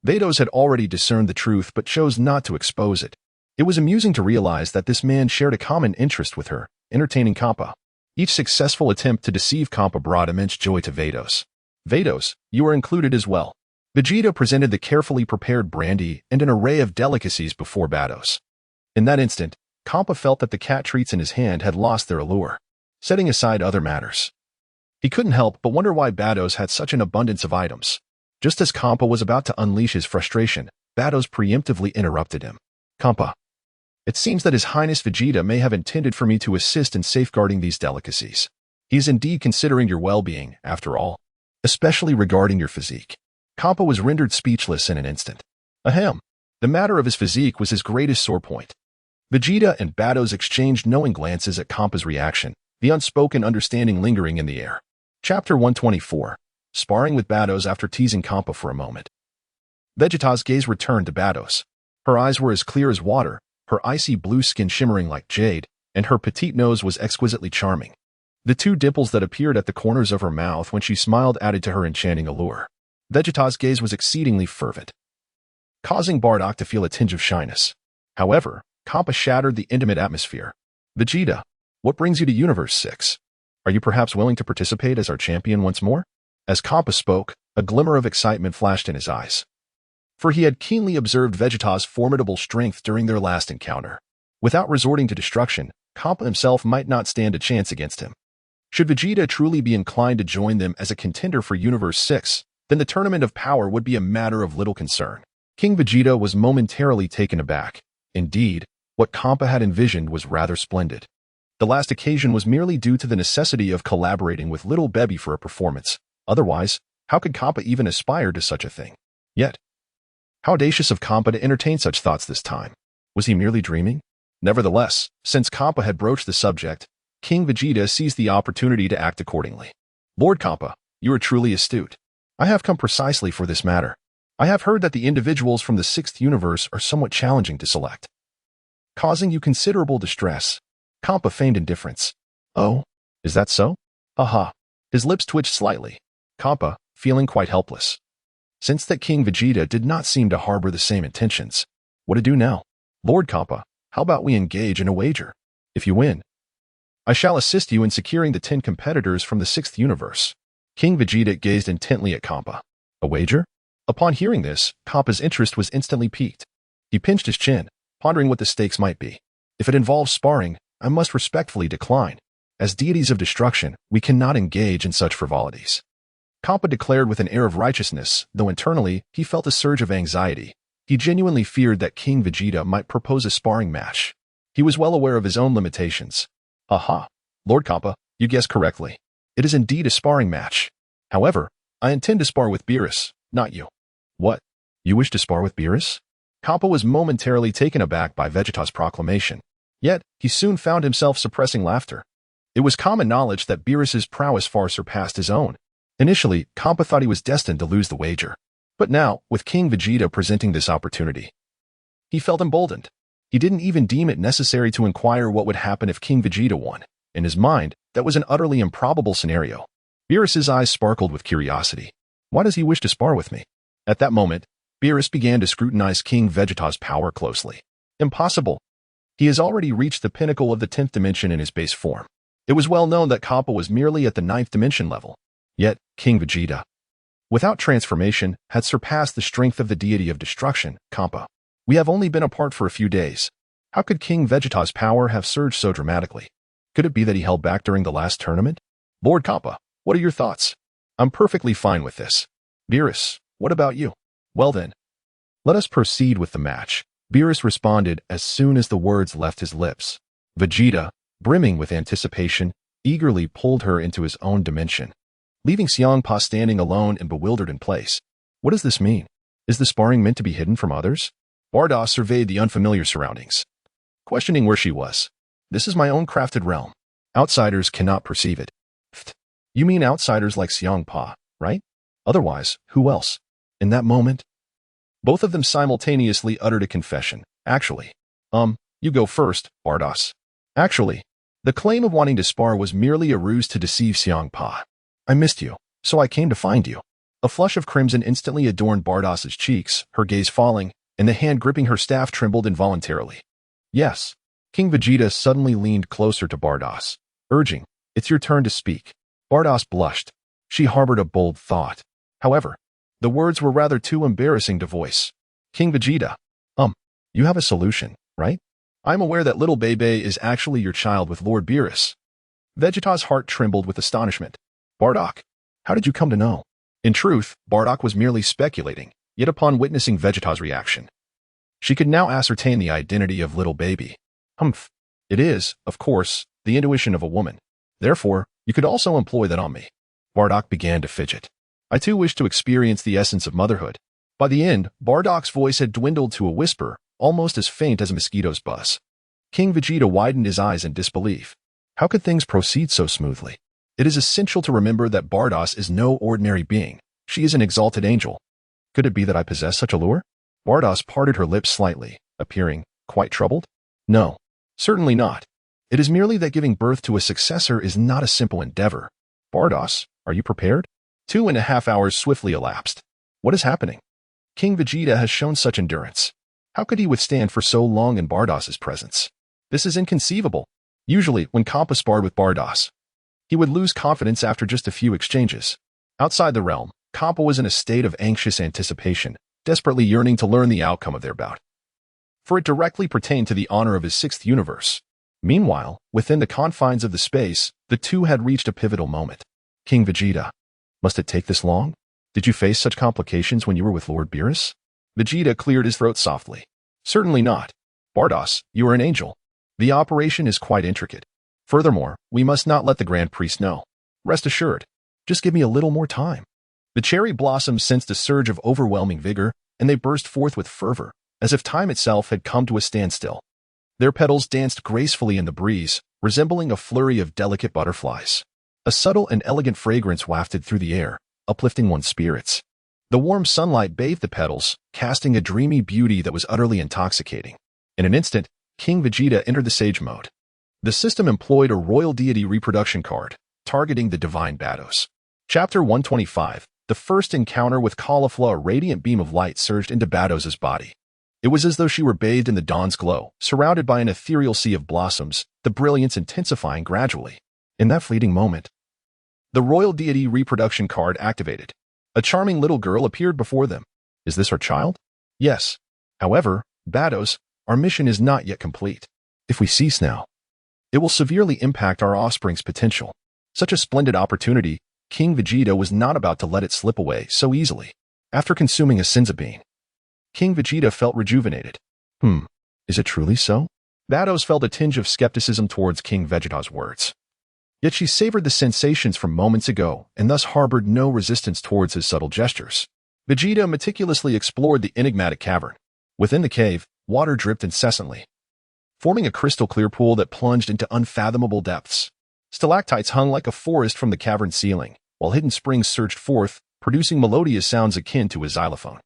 [SPEAKER 1] Vados had already discerned the truth but chose not to expose it. It was amusing to realize that this man shared a common interest with her, entertaining Kappa. Each successful attempt to deceive Kappa brought immense joy to Vados. Vados, you are included as well. Vegeta presented the carefully prepared brandy and an array of delicacies before Vados. In that instant, Kappa felt that the cat treats in his hand had lost their allure, setting aside other matters. He couldn't help but wonder why Vados had such an abundance of items. Just as Kappa was about to unleash his frustration, Vados preemptively interrupted him. Kappa, it seems that His Highness Vegeta may have intended for me to assist in safeguarding these delicacies. He is indeed considering your well-being, after all, especially regarding your physique. Kappa was rendered speechless in an instant. Ahem. The matter of his physique was his greatest sore point. Vegeta and Vados exchanged knowing glances at Kappa's reaction, the unspoken understanding lingering in the air. Chapter 124. Sparring with Vados after teasing Kappa for a moment. Vegeta's gaze returned to Vados. Her eyes were as clear as water, her icy blue skin shimmering like jade, and her petite nose was exquisitely charming. The two dimples that appeared at the corners of her mouth when she smiled added to her enchanting allure. Vegeta's gaze was exceedingly fervent, causing Bardock to feel a tinge of shyness. However, Kappa shattered the intimate atmosphere. Vegeta, what brings you to Universe 6? Are you perhaps willing to participate as our champion once more? As Kappa spoke, a glimmer of excitement flashed in his eyes. For he had keenly observed Vegeta's formidable strength during their last encounter. Without resorting to destruction, Kappa himself might not stand a chance against him. Should Vegeta truly be inclined to join them as a contender for Universe 6, then the Tournament of Power would be a matter of little concern. King Vegeta was momentarily taken aback. Indeed, what Kappa had envisioned was rather splendid. The last occasion was merely due to the necessity of collaborating with little Bebby for a performance. Otherwise, how could Kappa even aspire to such a thing? Yet, How audacious of Kampa to entertain such thoughts this time. Was he merely dreaming? Nevertheless, since Kampa had broached the subject, King Vegeta seized the opportunity to act accordingly. Lord Kampa, you are truly astute. I have come precisely for this matter. I have heard that the individuals from the sixth universe are somewhat challenging to select, causing you considerable distress. Kampa feigned indifference. Oh, is that so? Aha. His lips twitched slightly. Kampa, feeling quite helpless. Since that King Vegeta did not seem to harbor the same intentions. What to do now? Lord Kampa, how about we engage in a wager? If you win, I shall assist you in securing the 10 competitors from the sixth universe. King Vegeta gazed intently at Kampa. A wager? Upon hearing this, Kampa's interest was instantly piqued. He pinched his chin, pondering what the stakes might be. If it involves sparring, I must respectfully decline. As deities of destruction, we cannot engage in such frivolities. Kampa declared with an air of righteousness, though internally, he felt a surge of anxiety. He genuinely feared that King Vegeta might propose a sparring match. He was well aware of his own limitations. Aha! Lord Kampa, you guessed correctly. It is indeed a sparring match. However, I intend to spar with Beerus, not you. What? You wish to spar with Beerus? Kampa was momentarily taken aback by Vegeta's proclamation. Yet, he soon found himself suppressing laughter. It was common knowledge that Beerus's prowess far surpassed his own. Initially, Kampa thought he was destined to lose the wager. But now, with King Vegeta presenting this opportunity, he felt emboldened. He didn't even deem it necessary to inquire what would happen if King Vegeta won. In his mind, that was an utterly improbable scenario. Beerus's eyes sparkled with curiosity. Why does he wish to spar with me? At that moment, Beerus began to scrutinize King Vegeta's power closely. Impossible. He has already reached the pinnacle of the 10th dimension in his base form. It was well known that Kampa was merely at the 9th dimension level. Yet, King Vegeta, without transformation, had surpassed the strength of the deity of destruction, Kampa. We have only been apart for a few days. How could King Vegeta's power have surged so dramatically? Could it be that he held back during the last tournament? Lord Kampa, what are your thoughts? I'm perfectly fine with this. Beerus, what about you? Well then, let us proceed with the match. Beerus responded as soon as the words left his lips. Vegeta, brimming with anticipation, eagerly pulled her into his own dimension, leaving Xiangpa standing alone and bewildered in place. What does this mean? Is the sparring meant to be hidden from others? Bardoss surveyed the unfamiliar surroundings, questioning where she was. This is my own crafted realm. Outsiders cannot perceive it. You mean outsiders like Xiangpa, right? Otherwise, who else? In that moment, both of them simultaneously uttered a confession. Actually, you go first, Bardoss. Actually, the claim of wanting to spar was merely a ruse to deceive Xiangpa. I missed you, so I came to find you. A flush of crimson instantly adorned Bardoss's cheeks, her gaze falling, and the hand gripping her staff trembled involuntarily. Yes. King Vegeta suddenly leaned closer to Bardoss, urging, it's your turn to speak. Bardoss blushed. She harbored a bold thought. However, the words were rather too embarrassing to voice. King Vegeta, you have a solution, right? I'm aware that little Bebe is actually your child with Lord Beerus. Vegeta's heart trembled with astonishment. Bardock, how did you come to know? In truth, Bardock was merely speculating, yet upon witnessing Vegeta's reaction, she could now ascertain the identity of little baby. Humph. It is, of course, the intuition of a woman. Therefore, you could also employ that on me. Bardock began to fidget. I too wish to experience the essence of motherhood. By the end, Bardock's voice had dwindled to a whisper, almost as faint as a mosquito's buzz. King Vegeta widened his eyes in disbelief. How could things proceed so smoothly? It is essential to remember that Bardoss is no ordinary being. She is an exalted angel. Could it be that I possess such a lure? Bardoss parted her lips slightly, appearing quite troubled. No, certainly not. It is merely that giving birth to a successor is not a simple endeavor. Bardoss, are you prepared? 2.5 hours swiftly elapsed. What is happening? King Vegeta has shown such endurance. How could he withstand for so long in Bardoss's presence? This is inconceivable. Usually, when Kampa sparred with Bardoss, he would lose confidence after just a few exchanges. Outside the realm, Kampa was in a state of anxious anticipation, desperately yearning to learn the outcome of their bout, for it directly pertained to the honor of his sixth universe. Meanwhile, within the confines of the space, the two had reached a pivotal moment. King Vegeta, must it take this long? Did you face such complications when you were with Lord Beerus? Vegeta cleared his throat softly. Certainly not. Bardoss, you are an angel. The operation is quite intricate. Furthermore, we must not let the Grand Priest know. Rest assured. Just give me a little more time. The cherry blossom sensed a surge of overwhelming vigor, and they burst forth with fervor, as if time itself had come to a standstill. Their petals danced gracefully in the breeze, resembling a flurry of delicate butterflies. A subtle and elegant fragrance wafted through the air, uplifting one's spirits. The warm sunlight bathed the petals, casting a dreamy beauty that was utterly intoxicating. In an instant, King Vegeta entered the Sage mode. The system employed a royal deity reproduction card, targeting the divine Bados. Chapter 125. The first encounter with Caulifla. A radiant beam of light surged into Bados's body. It was as though she were bathed in the dawn's glow, surrounded by an ethereal sea of blossoms, the brilliance intensifying gradually. In that fleeting moment, the royal deity reproduction card activated. A charming little girl appeared before them. Is this our child? Yes. However, Bados, our mission is not yet complete. If we cease now, it will severely impact our offspring's potential. Such a splendid opportunity, King Vegeta was not about to let it slip away so easily. After consuming a Senzu bean, King Vegeta felt rejuvenated. Is it truly so? Bados felt a tinge of skepticism towards King Vegeta's words. Yet she savored the sensations from moments ago and thus harbored no resistance towards his subtle gestures. Vegeta meticulously explored the enigmatic cavern. Within the cave, water dripped incessantly, forming a crystal-clear pool that plunged into unfathomable depths. Stalactites hung like a forest from the cavern ceiling, while hidden springs surged forth, producing melodious sounds akin to a xylophone.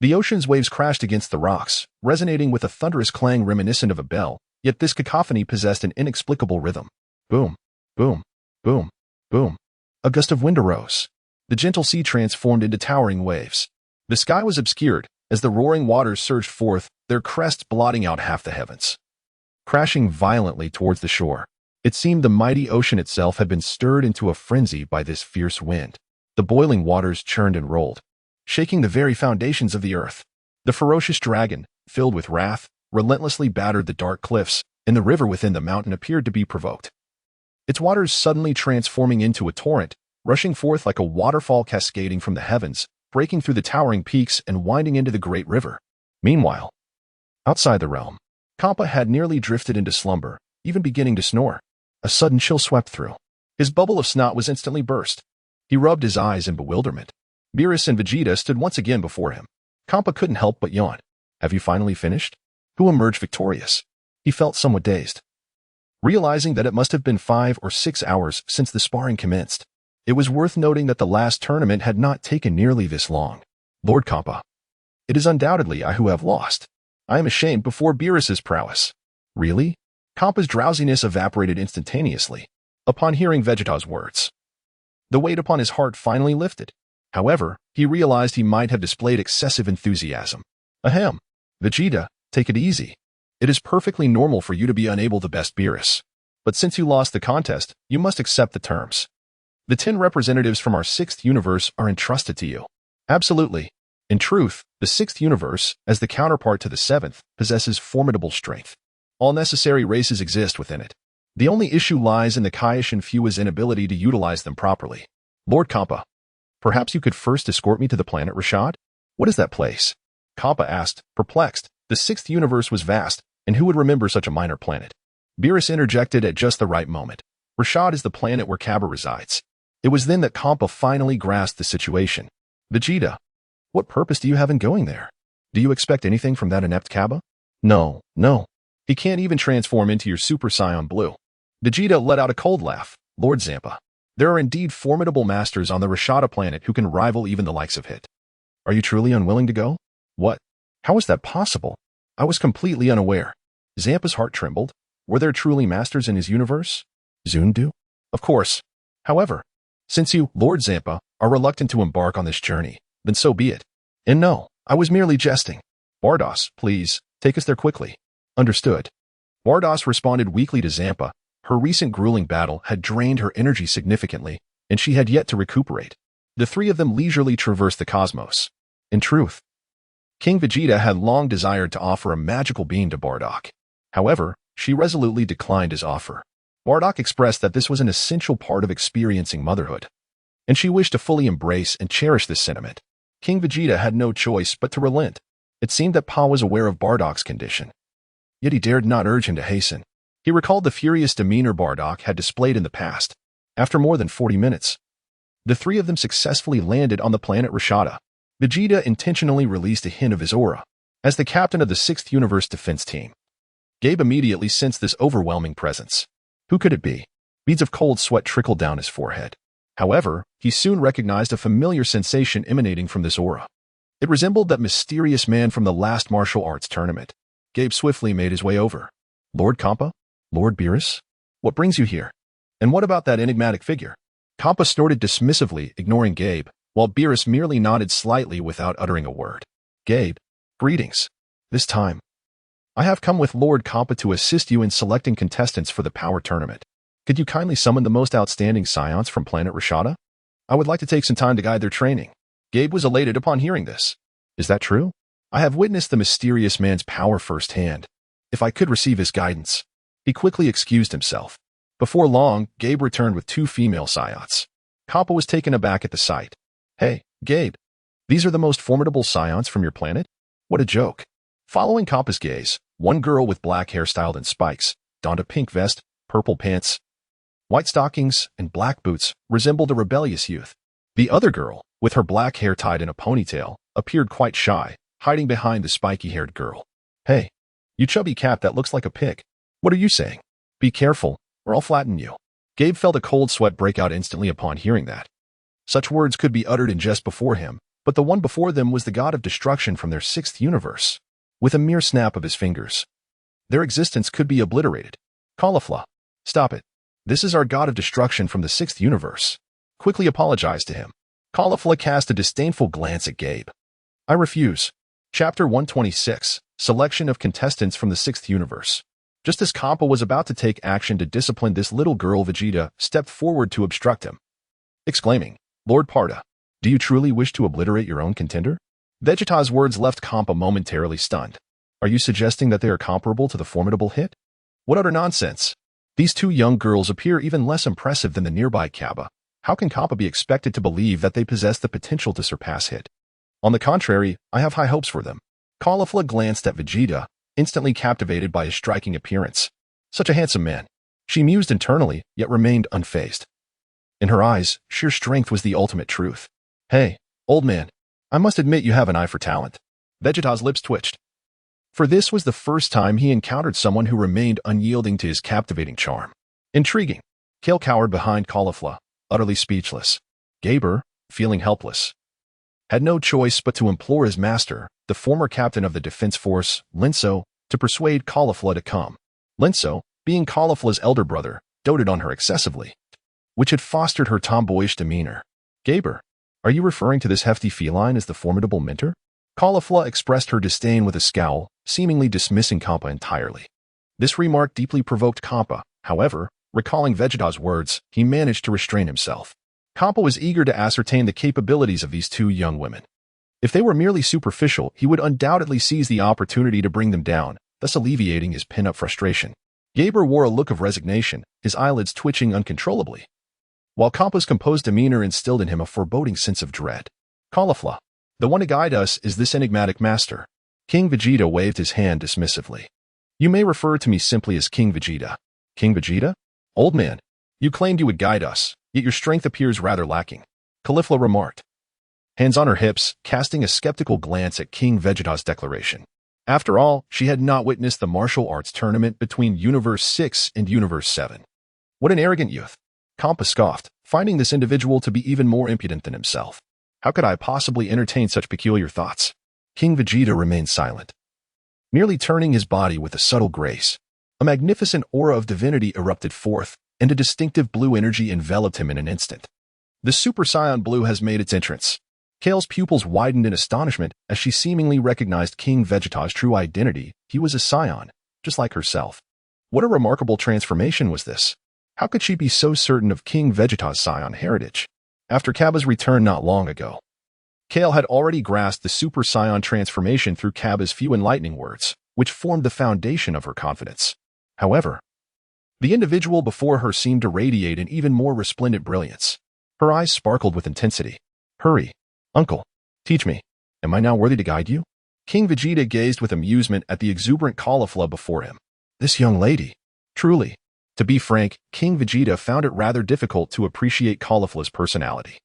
[SPEAKER 1] The ocean's waves crashed against the rocks, resonating with a thunderous clang reminiscent of a bell, yet this cacophony possessed an inexplicable rhythm. Boom, boom, boom, boom. A gust of wind arose. The gentle sea transformed into towering waves. The sky was obscured, as the roaring waters surged forth, their crests blotting out half the heavens. Crashing violently towards the shore, it seemed the mighty ocean itself had been stirred into a frenzy by this fierce wind. The boiling waters churned and rolled, shaking the very foundations of the earth. The ferocious dragon, filled with wrath, relentlessly battered the dark cliffs, and the river within the mountain appeared to be provoked. Its waters suddenly transforming into a torrent, rushing forth like a waterfall cascading from the heavens, breaking through the towering peaks and winding into the great river. Meanwhile, outside the realm, Kappa had nearly drifted into slumber, even beginning to snore. A sudden chill swept through. His bubble of snot was instantly burst. He rubbed his eyes in bewilderment. Beerus and Vegeta stood once again before him. Kappa couldn't help but yawn. Have you finally finished? Who emerged victorious? He felt somewhat dazed, realizing that it must have been 5 or 6 hours since the sparring commenced. It was worth noting that the last tournament had not taken nearly this long. Lord Kappa, it is undoubtedly I who have lost. I am ashamed before Beerus's prowess. Really? Kappa's drowsiness evaporated instantaneously upon hearing Vegeta's words. The weight upon his heart finally lifted. However, he realized he might have displayed excessive enthusiasm. Ahem. Vegeta, take it easy. It is perfectly normal for you to be unable to best Beerus. But since you lost the contest, you must accept the terms. The 10 representatives from our 6th universe are entrusted to you. Absolutely. In truth, the 6th universe, as the counterpart to the 7th, possesses formidable strength. All necessary races exist within it. The only issue lies in the Kaioshin Fua's inability to utilize them properly. Lord Kappa, perhaps you could first escort me to the planet Rashad? What is that place? Kappa asked, perplexed. The 6th universe was vast, and who would remember such a minor planet? Beerus interjected at just the right moment. Rashad is the planet where Cabba resides. It was then that Kappa finally grasped the situation. Vegeta, what purpose do you have in going there? Do you expect anything from that inept Cabba? No. He can't even transform into your Super Saiyan Blue. Vegeta let out a cold laugh. Lord Zampa, there are indeed formidable masters on the Rashada planet who can rival even the likes of Hit. Are you truly unwilling to go? What? How is that possible? I was completely unaware. Zampa's heart trembled. Were there truly masters in his universe? Zundu? Of course. However, since you, Lord Zampa, are reluctant to embark on this journey, then so be it. And no, I was merely jesting. Bardos, please, take us there quickly. Understood. Bardos responded weakly to Zampa. Her recent grueling battle had drained her energy significantly, and she had yet to recuperate. The 3 of them leisurely traversed the cosmos. In truth, King Vegeta had long desired to offer a magical bean to Bardock. However, she resolutely declined his offer. Bardock expressed that this was an essential part of experiencing motherhood, and she wished to fully embrace and cherish this sentiment. King Vegeta had no choice but to relent. It seemed that Pa was aware of Bardock's condition, yet he dared not urge him to hasten. He recalled the furious demeanor Bardock had displayed in the past. After more than 40 minutes, the 3 of them successfully landed on the planet Rashada. Vegeta intentionally released a hint of his aura. As the captain of the 6th Universe defense team, Gabe immediately sensed this overwhelming presence. Who could it be? Beads of cold sweat trickled down his forehead. However, he soon recognized a familiar sensation emanating from this aura. It resembled that mysterious man from the last martial arts tournament. Gabe swiftly made his way over. Lord Kampa? Lord Beerus? What brings you here? And what about that enigmatic figure? Kampa snorted dismissively, ignoring Gabe, while Beerus merely nodded slightly without uttering a word. Gabe, greetings. This time, I have come with Lord Kampa to assist you in selecting contestants for the Power Tournament. Could you kindly summon the most outstanding scions from planet Rashada? I would like to take some time to guide their training. Gabe was elated upon hearing this. Is that true? I have witnessed the mysterious man's power firsthand. If I could receive his guidance. He quickly excused himself. Before long, Gabe returned with 2 female scions. Kampa was taken aback at the sight. Hey, Gabe, these are the most formidable scions from your planet? What a joke. Following Kampa's gaze, one girl with black hair styled in spikes, donned a pink vest, purple pants, white stockings, and black boots, resembled a rebellious youth. The other girl, with her black hair tied in a ponytail, appeared quite shy, hiding behind the spiky-haired girl. Hey, you chubby cat that looks like a pig. What are you saying? Be careful, or I'll flatten you. Gabe felt a cold sweat break out instantly upon hearing that. Such words could be uttered in jest before him, but the one before them was the god of destruction from their 6th universe. With a mere snap of his fingers, their existence could be obliterated. Caulifla, stop it. This is our god of destruction from the 6th universe. Quickly apologize to him. Caulifla cast a disdainful glance at Gabe. I refuse. Chapter 126, Selection of Contestants from the 6th Universe. Just as Kampa was about to take action to discipline this little girl, Vegeta stepped forward to obstruct him, exclaiming, Lord Parda, do you truly wish to obliterate your own contender? Vegeta's words left Kampa momentarily stunned. Are you suggesting that they are comparable to the formidable Hit? What utter nonsense. These 2 young girls appear even less impressive than the nearby Kaba. How can Kampa be expected to believe that they possess the potential to surpass Hit? On the contrary, I have high hopes for them. Caulifla glanced at Vegeta, instantly captivated by his striking appearance. Such a handsome man. She mused internally, yet remained unfazed. In her eyes, sheer strength was the ultimate truth. Hey, old man, I must admit you have an eye for talent. Vegeta's lips twitched. For this was the first time he encountered someone who remained unyielding to his captivating charm. Intriguing. Kale cowered behind Caulifla, utterly speechless. Gaber, feeling helpless, had no choice but to implore his master, the former captain of the defense force, Linso, to persuade Caulifla to come. Linso, being Caulifla's elder brother, doted on her excessively, which had fostered her tomboyish demeanor. Gaber, are you referring to this hefty feline as the formidable mentor? Caulifla expressed her disdain with a scowl, seemingly dismissing Kampa entirely. This remark deeply provoked Kampa. However, recalling Vegeta's words, he managed to restrain himself. Kampa was eager to ascertain the capabilities of these 2 young women. If they were merely superficial, he would undoubtedly seize the opportunity to bring them down, thus alleviating his pent-up frustration. Gaber wore a look of resignation, his eyelids twitching uncontrollably, while Kampa's composed demeanor instilled in him a foreboding sense of dread. Caulifla, the one to guide us is this enigmatic master. King Vegeta waved his hand dismissively. You may refer to me simply as King Vegeta. King Vegeta? Old man, you claimed you would guide us, yet your strength appears rather lacking. Caulifla remarked, hands on her hips, casting a skeptical glance at King Vegeta's declaration. After all, she had not witnessed the martial arts tournament between Universe 6 and Universe 7. What an arrogant youth. Kampa scoffed, finding this individual to be even more impudent than himself. How could I possibly entertain such peculiar thoughts? King Vegeta remained silent, merely turning his body with a subtle grace. A magnificent aura of divinity erupted forth, and a distinctive blue energy enveloped him in an instant. The Super Saiyan Blue has made its entrance. Kale's pupils widened in astonishment as she seemingly recognized King Vegeta's true identity. He was a Saiyan, just like herself. What a remarkable transformation was this? How could she be so certain of King Vegeta's Saiyan heritage? After Cabba's return not long ago, Kale had already grasped the Super Saiyan transformation through Cabba's few enlightening words, which formed the foundation of her confidence. However, the individual before her seemed to radiate an even more resplendent brilliance. Her eyes sparkled with intensity. Hurry, uncle, teach me. Am I now worthy to guide you? King Vegeta gazed with amusement at the exuberant Caulifla before him. This young lady. Truly. To be frank, King Vegeta found it rather difficult to appreciate Caulifla's personality.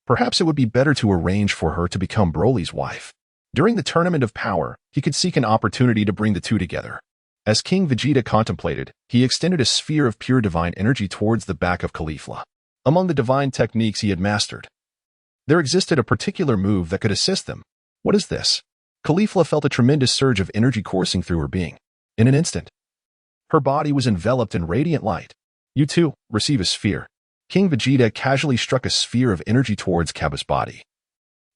[SPEAKER 1] Perhaps it would be better to arrange for her to become Broly's wife. During the Tournament of Power, he could seek an opportunity to bring the two together. As King Vegeta contemplated, he extended a sphere of pure divine energy towards the back of Caulifla. Among the divine techniques he had mastered, there existed a particular move that could assist them. What is this? Caulifla felt a tremendous surge of energy coursing through her being. In an instant, her body was enveloped in radiant light. You too, receive a sphere. King Vegeta casually struck a sphere of energy towards Cabba's body,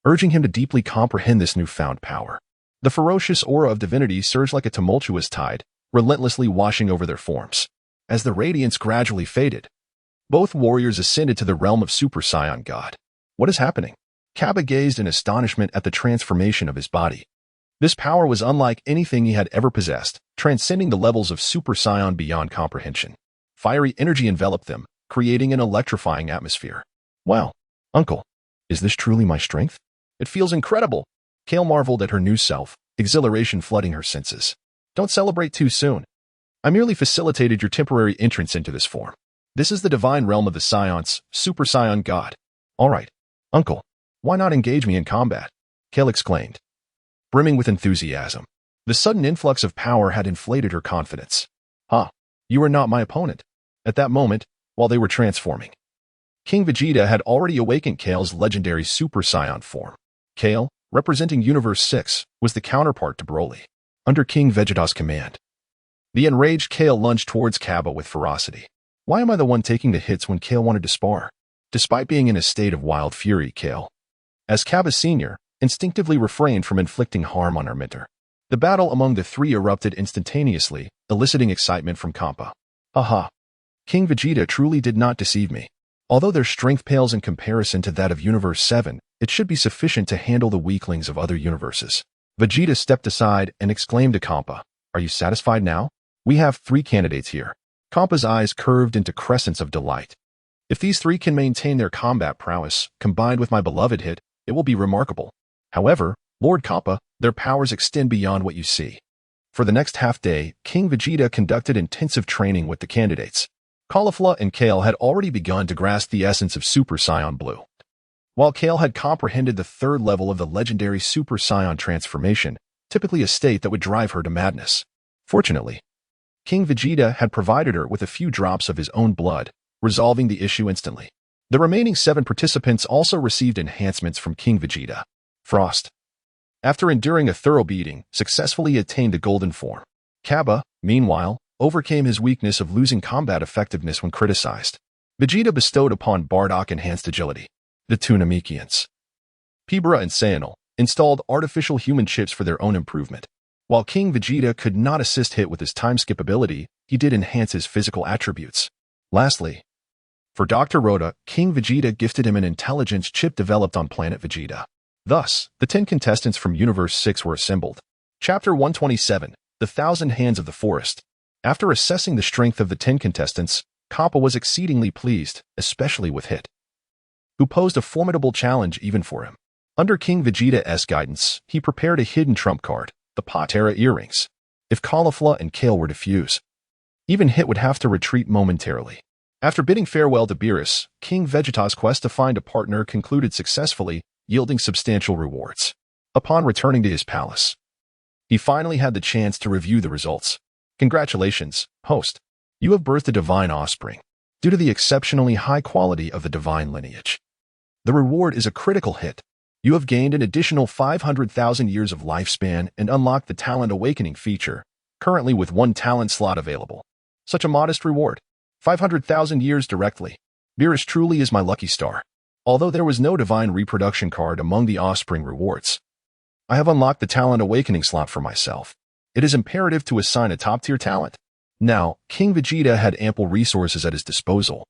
[SPEAKER 1] urging him to deeply comprehend this newfound power. The ferocious aura of divinity surged like a tumultuous tide, relentlessly washing over their forms. As the radiance gradually faded, both warriors ascended to the realm of Super Saiyan God. What is happening? Cabba gazed in astonishment at the transformation of his body. This power was unlike anything he had ever possessed, transcending the levels of Super Saiyan beyond comprehension. Fiery energy enveloped them, creating an electrifying atmosphere. Wow, Uncle, is this truly my strength? It feels incredible. Kale marveled at her new self, exhilaration flooding her senses. Don't celebrate too soon. I merely facilitated your temporary entrance into this form. This is the divine realm of the Saiyans, Super Saiyan God. All right, Uncle, why not engage me in combat? Kale exclaimed, brimming with enthusiasm. The sudden influx of power had inflated her confidence. You are not my opponent. At that moment, while they were transforming, King Vegeta had already awakened Kale's legendary Super Saiyan form. Kale, representing Universe 6, was the counterpart to Broly. Under King Vegeta's command, the enraged Kale lunged towards Cabba with ferocity. Why am I the one taking the hits when Kale wanted to spar? Despite being in a state of wild fury, Kale, as Cabba's senior, instinctively refrained from inflicting harm on her mentor. The battle among the three erupted instantaneously, eliciting excitement from Kappa. Aha! King Vegeta truly did not deceive me. Although their strength pales in comparison to that of Universe 7, it should be sufficient to handle the weaklings of other universes. Vegeta stepped aside and exclaimed to Kappa, "Are you satisfied now? We have 3 candidates here." Kampa's eyes curved into crescents of delight. If these 3 can maintain their combat prowess, combined with my beloved hit, it will be remarkable. However, Lord Kappa, their powers extend beyond what you see. For the next half-day, King Vegeta conducted intensive training with the candidates. Caulifla and Kale had already begun to grasp the essence of Super Saiyan Blue. While Kale had comprehended the 3rd level of the legendary Super Saiyan transformation, typically a state that would drive her to madness. Fortunately, King Vegeta had provided her with a few drops of his own blood, resolving the issue instantly. The remaining 7 participants also received enhancements from King Vegeta. Frost, after enduring a thorough beating, successfully attained the golden form. Cabba, meanwhile, overcame his weakness of losing combat effectiveness when criticized. Vegeta bestowed upon Bardock enhanced agility. The two Namekians, Pibra and Sayanal, installed artificial human chips for their own improvement. While King Vegeta could not assist Hit with his time-skip ability, he did enhance his physical attributes. Lastly, for Dr. Rhoda, King Vegeta gifted him an intelligence chip developed on planet Vegeta. Thus, the 10 contestants from Universe 6 were assembled. Chapter 127, The Thousand Hands of the Forest. After assessing the strength of the 10 contestants, Kappa was exceedingly pleased, especially with Hit, who posed a formidable challenge even for him. Under King Vegeta's guidance, he prepared a hidden trump card, the Patera earrings. If Caulifla and Kale were to fuse, even Hit would have to retreat momentarily. After bidding farewell to Beerus, King Vegeta's quest to find a partner concluded successfully, yielding substantial rewards. Upon returning to his palace, he finally had the chance to review the results. Congratulations, host. You have birthed a divine offspring. Due to the exceptionally high quality of the divine lineage, the reward is a critical hit. You have gained an additional 500,000 years of lifespan and unlocked the talent awakening feature, currently with 1 talent slot available. Such a modest reward. 500,000 years directly. Beerus truly is my lucky star. Although there was no divine reproduction card among the offspring rewards, I have unlocked the talent awakening slot for myself. It is imperative to assign a top-tier talent. Now, King Vegeta had ample resources at his disposal.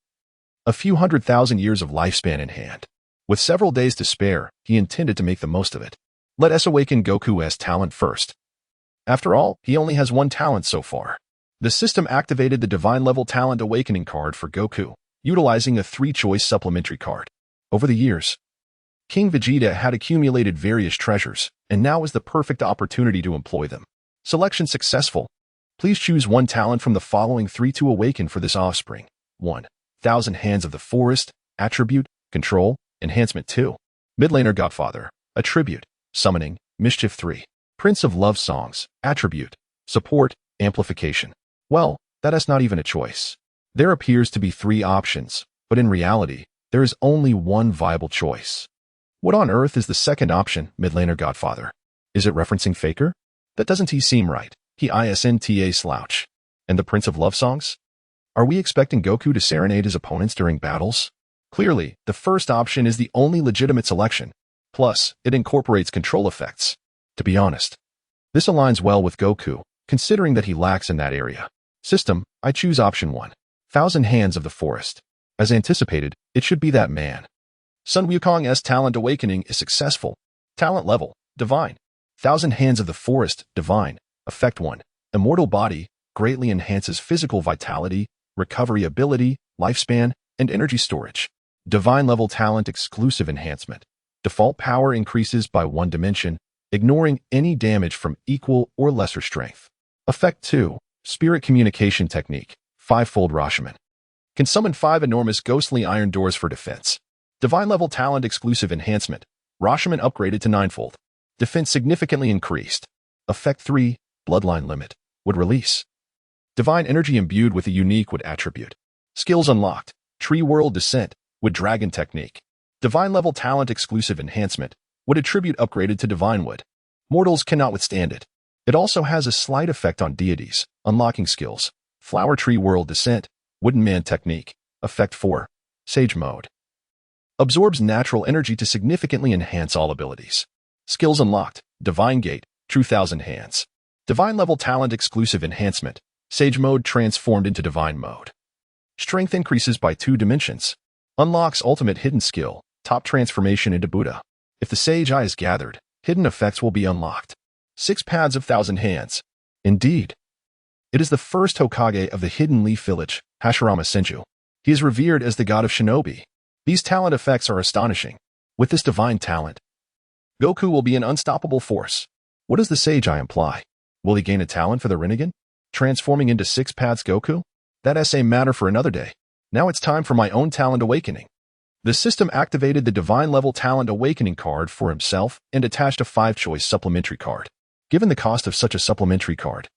[SPEAKER 1] A few 100,000 years of lifespan in hand. With several days to spare, he intended to make the most of it. Let us awaken Goku's talent first. After all, he only has 1 talent so far. The system activated the divine level talent awakening card for Goku, utilizing a 3-choice supplementary card. Over the years, King Vegeta had accumulated various treasures, and now is the perfect opportunity to employ them. Selection successful. Please choose 1 talent from the following 3 to awaken for this offspring. 1. Thousand Hands of the Forest, Attribute, Control, Enhancement 2. Midlaner Godfather. Attribute. Summoning. Mischief 3. Prince of Love Songs. Attribute. Support. Amplification. Well, that is not even a choice. There appears to be 3 options, but in reality, there is only one viable choice. What on earth is the second option, Midlaner Godfather? Is it referencing Faker? That doesn't seem right. He isn't slouch. And the Prince of Love Songs? Are we expecting Goku to serenade his opponents during battles? Clearly, the first option is the only legitimate selection. Plus, it incorporates control effects. To be honest, this aligns well with Goku, considering that he lacks in that area. System, I choose option 1. Thousand Hands of the Forest. As anticipated, it should be that man. Sun Wukong's talent awakening is successful. Talent level, Divine. Thousand Hands of the Forest, Divine. Effect 1. Immortal Body, greatly enhances physical vitality, recovery ability, lifespan, and energy storage. Divine level talent exclusive enhancement. Default power increases by 1 dimension, ignoring any damage from equal or lesser strength. Effect 2. Spirit Communication Technique, 5-fold Rashomon. Can summon 5 enormous ghostly iron doors for defense. Divine level talent exclusive enhancement. Rashomon upgraded to 9-fold. Defense significantly increased. Effect 3. Bloodline limit. Would release. Divine energy imbued with a unique wood attribute. Skills unlocked. Tree World Descent. Wood Dragon Technique. Divine level talent exclusive enhancement. Wood attribute upgraded to Divine Wood. Mortals cannot withstand it. It also has a slight effect on deities. Unlocking skills. Flower Tree World Descent. Wooden Man Technique. Effect 4. Sage Mode. Absorbs natural energy to significantly enhance all abilities. Skills unlocked. Divine Gate. True Thousand Hands. Divine level talent exclusive enhancement. Sage Mode transformed into Divine Mode. Strength increases by 2 dimensions. Unlocks ultimate hidden skill. Top transformation into Buddha. If the Sage Eye is gathered, hidden effects will be unlocked. 6 pads of Thousand Hands. Indeed. It is the first Hokage of the Hidden Leaf Village, Hashirama Senju. He is revered as the god of shinobi. These talent effects are astonishing. With this divine talent, Goku will be an unstoppable force. What does the Sage Eye imply? Will he gain a talent for the Rinnegan? Transforming into 6 pads Goku? That's a matter for another day. Now it's time for my own talent awakening. The system activated the Divine Level Talent Awakening card for himself and attached a 5-choice supplementary card. Given the cost of such a supplementary card,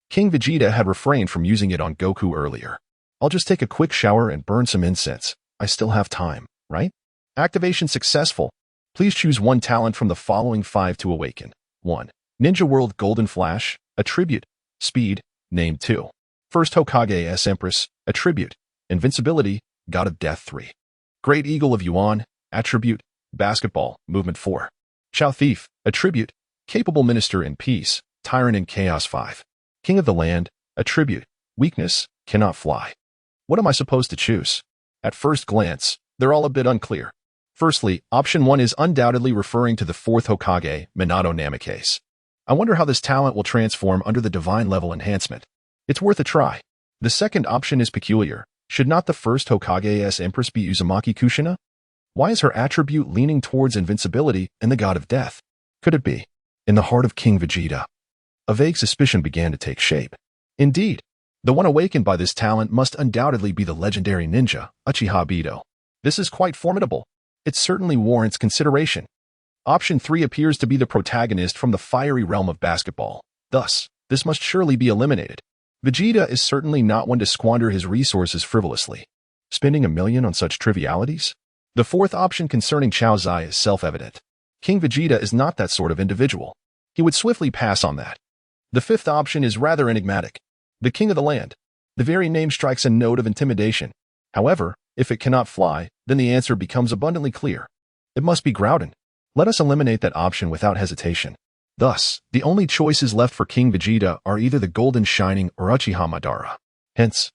[SPEAKER 1] King Vegeta had refrained from using it on Goku earlier. I'll just take a quick shower and burn some incense. I still have time, right? Activation successful. Please choose 1 talent from the following 5 to awaken. 1. Ninja World Golden Flash. Attribute. Speed. Name 2. First Hokage S Empress. Attribute. Invincibility. God of Death 3. Great Eagle of Yuan. Attribute. Basketball. Movement 4. Chao Thief. Attribute. Capable Minister in Peace. Tyrant in Chaos 5. King of the Land. Attribute. Weakness. Cannot fly. What am I supposed to choose? At first glance, they're all a bit unclear. Firstly, option 1 is undoubtedly referring to the 4th Hokage, Minato Namikaze. I wonder how this talent will transform under the Divine Level Enhancement. It's worth a try. The second option is peculiar. Should not the 1st Hokage's Empress be Uzumaki Kushina? Why is her attribute leaning towards invincibility and the God of Death? Could it be? In the heart of King Vegeta, a vague suspicion began to take shape. Indeed, the one awakened by this talent must undoubtedly be the legendary ninja, Uchiha Bido. This is quite formidable. It certainly warrants consideration. Option 3 appears to be the protagonist from the fiery realm of basketball. Thus, this must surely be eliminated. Vegeta is certainly not one to squander his resources frivolously. Spending $1 million on such trivialities? The 4th option concerning Chao Zai is self-evident. King Vegeta is not that sort of individual. He would swiftly pass on that. The 5th option is rather enigmatic. The King of the Land. The very name strikes a note of intimidation. However, if it cannot fly, then the answer becomes abundantly clear. It must be Groudon. Let us eliminate that option without hesitation. Thus, the only choices left for King Vegeta are either the Golden Shining or Uchiha Madara. Hence,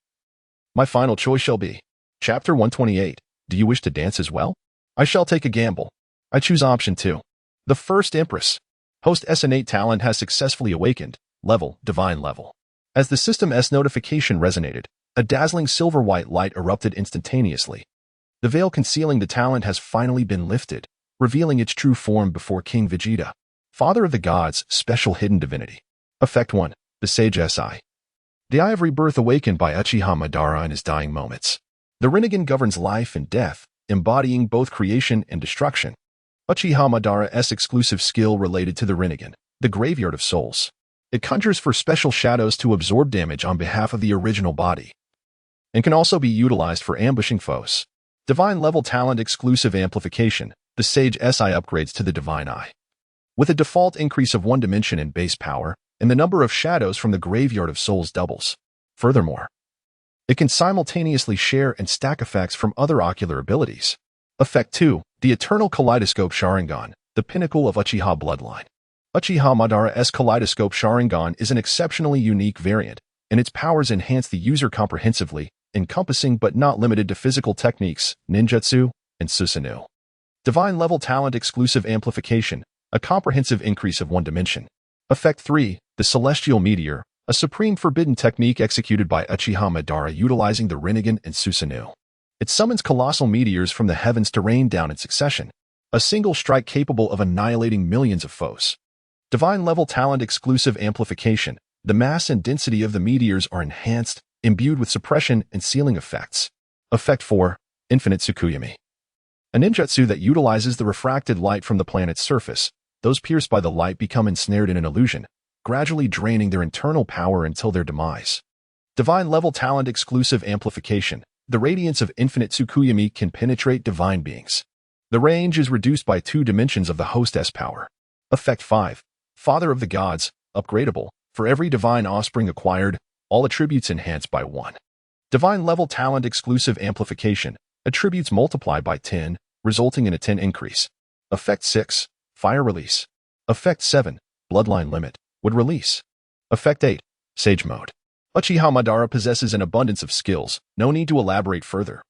[SPEAKER 1] my final choice shall be Chapter 128. Do you wish to dance as well? I shall take a gamble. I choose option 2. The 1st Empress. Host S innate talent has successfully awakened. Level, Divine Level. As the System S notification resonated, a dazzling silver-white light erupted instantaneously. The veil concealing the talent has finally been lifted, revealing its true form before King Vegeta, Father of the Gods, special hidden divinity. Effect 1. The Sage S-Eye. The Eye of Rebirth awakened by Uchiha Madara in his dying moments. The Rinnegan governs life and death, embodying both creation and destruction. Uchiha Madara's exclusive skill related to the Rinnegan, the Graveyard of Souls. It conjures for special shadows to absorb damage on behalf of the original body, and can also be utilized for ambushing foes. Divine Level Talent Exclusive Amplification. The Sage SI upgrades to the Divine Eye, with a default increase of 1 dimension in base power, and the number of shadows from the Graveyard of Souls doubles. Furthermore, it can simultaneously share and stack effects from other ocular abilities. Effect 2. The Eternal Kaleidoscope Sharingan, the pinnacle of Uchiha Bloodline. Uchiha Madara's Kaleidoscope Sharingan is an exceptionally unique variant, and its powers enhance the user comprehensively, encompassing but not limited to physical techniques, ninjutsu, and susanoo. Divine Level Talent Exclusive Amplification, a comprehensive increase of 1 dimension. Effect 3. The Celestial Meteor, a supreme forbidden technique executed by Uchiha Madara utilizing the Rinnegan and susanoo. It summons colossal meteors from the heavens to rain down in succession, a single strike capable of annihilating millions of foes. Divine Level Talent Exclusive Amplification. The mass and density of the meteors are enhanced, imbued with suppression and sealing effects. Effect 4. Infinite Tsukuyomi, a ninjutsu that utilizes the refracted light from the planet's surface. Those pierced by the light become ensnared in an illusion, gradually draining their internal power until their demise. Divine Level Talent Exclusive Amplification. The radiance of Infinite Tsukuyomi can penetrate divine beings. The range is reduced by 2 dimensions of the hostess power. Effect 5. Father of the Gods, upgradable. For every divine offspring acquired, all attributes enhanced by 1. Divine Level Talent Exclusive Amplification. Attributes multiplied by 10, resulting in a 10 increase. Effect 6. Fire Release. Effect 7. Bloodline Limit. Would release. Effect 8. Sage Mode. Uchiha Madara possesses an abundance of skills, no need to elaborate further.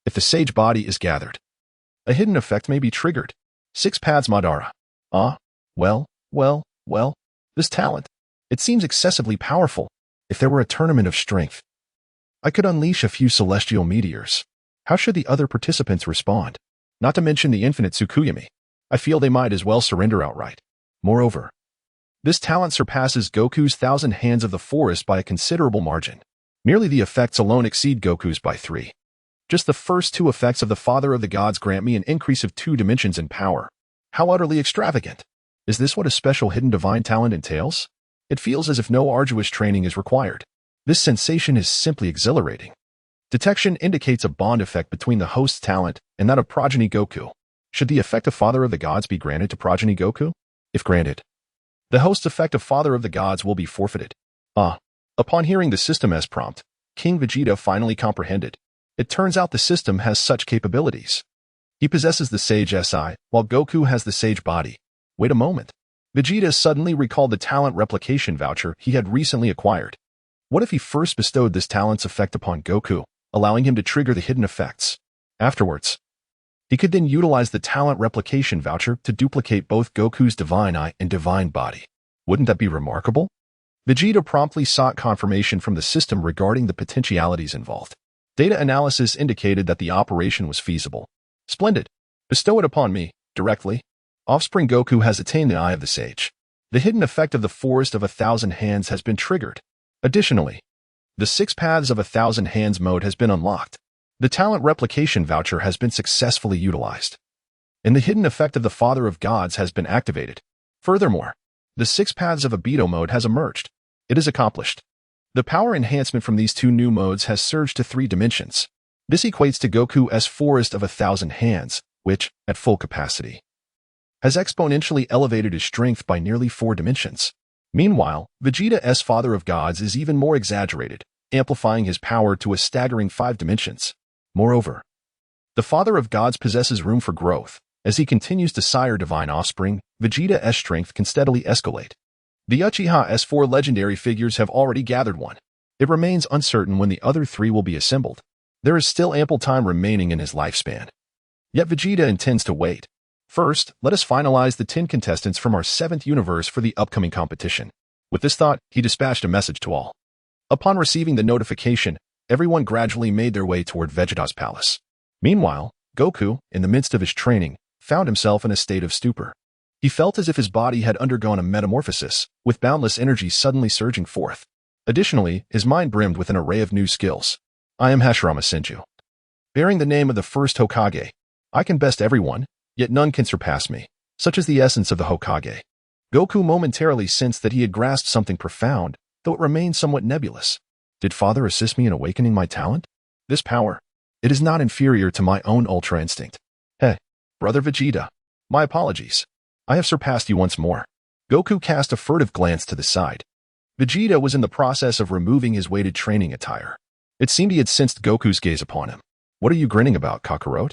[SPEAKER 1] If the Sage Body is gathered, a hidden effect may be triggered. 6 Paths Madara. Well, this talent. It seems excessively powerful. If there were a tournament of strength, I could unleash a few celestial meteors. How should the other participants respond? Not to mention the Infinite Tsukuyomi. I feel they might as well surrender outright. Moreover, this talent surpasses Goku's 1,000 Hands of the Forest by a considerable margin. Merely the effects alone exceed Goku's by 3. Just the first 2 effects of the Father of the Gods grant me an increase of 2 dimensions in power. How utterly extravagant! Is this what a special hidden divine talent entails? It feels as if no arduous training is required. This sensation is simply exhilarating. Detection indicates a bond effect between the host's talent and that of progeny Goku. Should the effect of Father of the Gods be granted to progeny Goku? If granted, the host's effect of Father of the Gods will be forfeited. Upon hearing the System S prompt, King Vegeta finally comprehended. It turns out the system has such capabilities. He possesses the Sage SI, while Goku has the Sage Body. Wait a moment. Vegeta suddenly recalled the talent replication voucher he had recently acquired. What if he first bestowed this talent's effect upon Goku, allowing him to trigger the hidden effects? Afterwards, he could then utilize the talent replication voucher to duplicate both Goku's Divine Eye and Divine Body. Wouldn't that be remarkable? Vegeta promptly sought confirmation from the system regarding the potentialities involved. Data analysis indicated that the operation was feasible. Splendid. Bestow it upon me, directly. Offspring Goku has attained the Eye of the Sage. The hidden effect of the Forest of 1,000 Hands has been triggered. Additionally, the 6 Paths of 1,000 Hands mode has been unlocked. The talent replication voucher has been successfully utilized, and the hidden effect of the Father of Gods has been activated. Furthermore, the 6 Paths of Obito mode has emerged. It is accomplished. The power enhancement from these 2 new modes has surged to 3 dimensions. This equates to Goku's Forest of 1,000 Hands, which, at full capacity, has exponentially elevated his strength by nearly 4 dimensions. Meanwhile, Vegeta's Father of Gods is even more exaggerated, amplifying his power to a staggering 5 dimensions. Moreover, the Father of Gods possesses room for growth. As he continues to sire divine offspring, Vegeta's strength can steadily escalate. The Uchiha's 4 legendary figures have already gathered one. It remains uncertain when the other 3 will be assembled. There is still ample time remaining in his lifespan. Yet Vegeta intends to wait. First, let us finalize the 10 contestants from our 7th universe for the upcoming competition. With this thought, he dispatched a message to all. Upon receiving the notification, everyone gradually made their way toward Vegeta's palace. Meanwhile, Goku, in the midst of his training, found himself in a state of stupor. He felt as if his body had undergone a metamorphosis, with boundless energy suddenly surging forth. Additionally, his mind brimmed with an array of new skills. I am Hashirama Senju. bearing the name of the first Hokage. I can best everyone, yet none can surpass me. Such is the essence of the Hokage. Goku momentarily sensed that he had grasped something profound, though it remained somewhat nebulous. Did Father assist me in awakening my talent? This power, it is not inferior to my own Ultra Instinct. Hey, Brother Vegeta, my apologies. I have surpassed you once more. Goku cast a furtive glance to the side. Vegeta was in the process of removing his weighted training attire. It seemed he had sensed Goku's gaze upon him. What are you grinning about, Kakarot?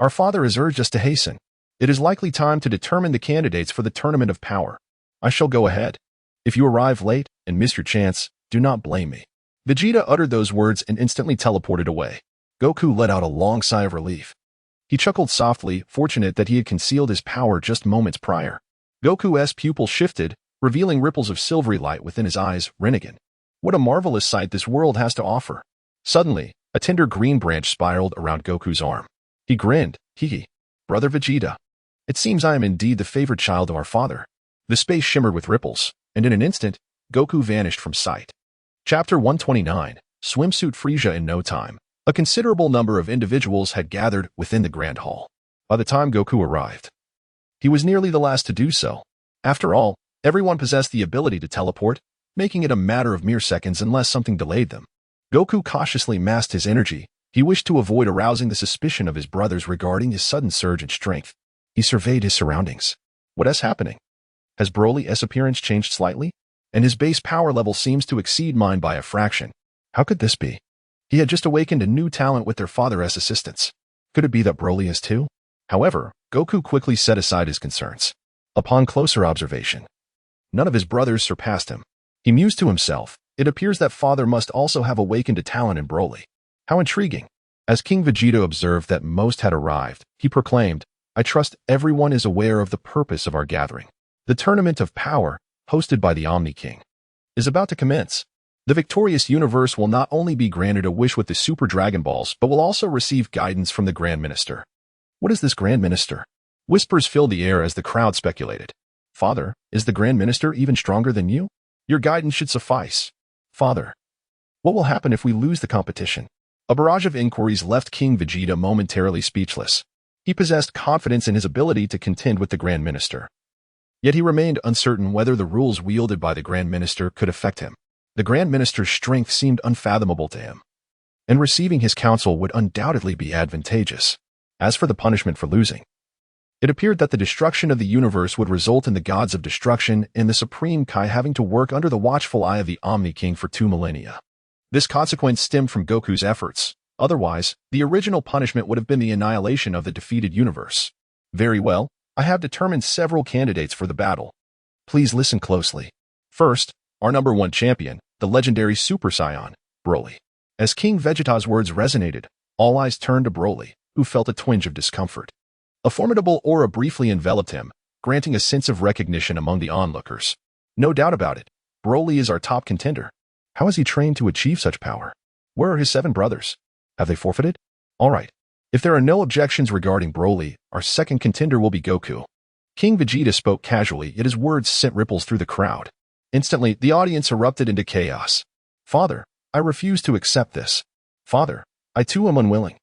[SPEAKER 1] Our father has urged us to hasten. It is likely time to determine the candidates for the Tournament of Power. I shall go ahead. If you arrive late and miss your chance, do not blame me. Vegeta uttered those words and instantly teleported away. Goku let out a long sigh of relief. He chuckled softly, fortunate that he had concealed his power just moments prior. Goku's pupil shifted, revealing ripples of silvery light within his eyes. Rinnegan. What a marvelous sight this world has to offer. Suddenly, a tender green branch spiraled around Goku's arm. He grinned. Hee. Brother Vegeta. It seems I am indeed the favored child of our father. The space shimmered with ripples, and in an instant, Goku vanished from sight. Chapter 129, Swimsuit Frieza. In no time, a considerable number of individuals had gathered within the Grand Hall. By the time Goku arrived, he was nearly the last to do so. After all, everyone possessed the ability to teleport, making it a matter of mere seconds unless something delayed them. Goku cautiously massed his energy. He wished to avoid arousing the suspicion of his brothers regarding his sudden surge in strength. He surveyed his surroundings. What is happening? Has Broly's appearance changed slightly? And his base power level seems to exceed mine by a fraction. How could this be? He had just awakened a new talent with their father's assistance. Could it be that Broly is too? However, Goku quickly set aside his concerns. Upon closer observation, none of his brothers surpassed him. He mused to himself, it appears that father must also have awakened a talent in Broly. How intriguing. As King Vegeta observed that most had arrived, he proclaimed, I trust everyone is aware of the purpose of our gathering. The Tournament of Power, hosted by the Omni King, is about to commence. The victorious universe will not only be granted a wish with the Super Dragon Balls, but will also receive guidance from the Grand Minister. What is this Grand Minister? Whispers filled the air as the crowd speculated. Father, is the Grand Minister even stronger than you? Your guidance should suffice. Father, what will happen if we lose the competition? A barrage of inquiries left King Vegeta momentarily speechless. He possessed confidence in his ability to contend with the Grand Minister. Yet he remained uncertain whether the rules wielded by the Grand Minister could affect him. The Grand Minister's strength seemed unfathomable to him, and receiving his counsel would undoubtedly be advantageous. As for the punishment for losing, it appeared that the destruction of the universe would result in the gods of destruction and the Supreme Kai having to work under the watchful eye of the Omni King for 2 millennia. This consequence stemmed from Goku's efforts. Otherwise, the original punishment would have been the annihilation of the defeated universe. Very well, I have determined several candidates for the battle. Please listen closely. First, our number 1 champion, the legendary Super Saiyan, Broly. As King Vegeta's words resonated, all eyes turned to Broly, who felt a twinge of discomfort. A formidable aura briefly enveloped him, granting a sense of recognition among the onlookers. No doubt about it, Broly is our top contender. How has he trained to achieve such power? Where are his 7 brothers? Have they forfeited? All right. If there are no objections regarding Broly, our second contender will be Goku. King Vegeta spoke casually, yet his words sent ripples through the crowd. Instantly, the audience erupted into chaos. Father, I refuse to accept this. Father, I too am unwilling.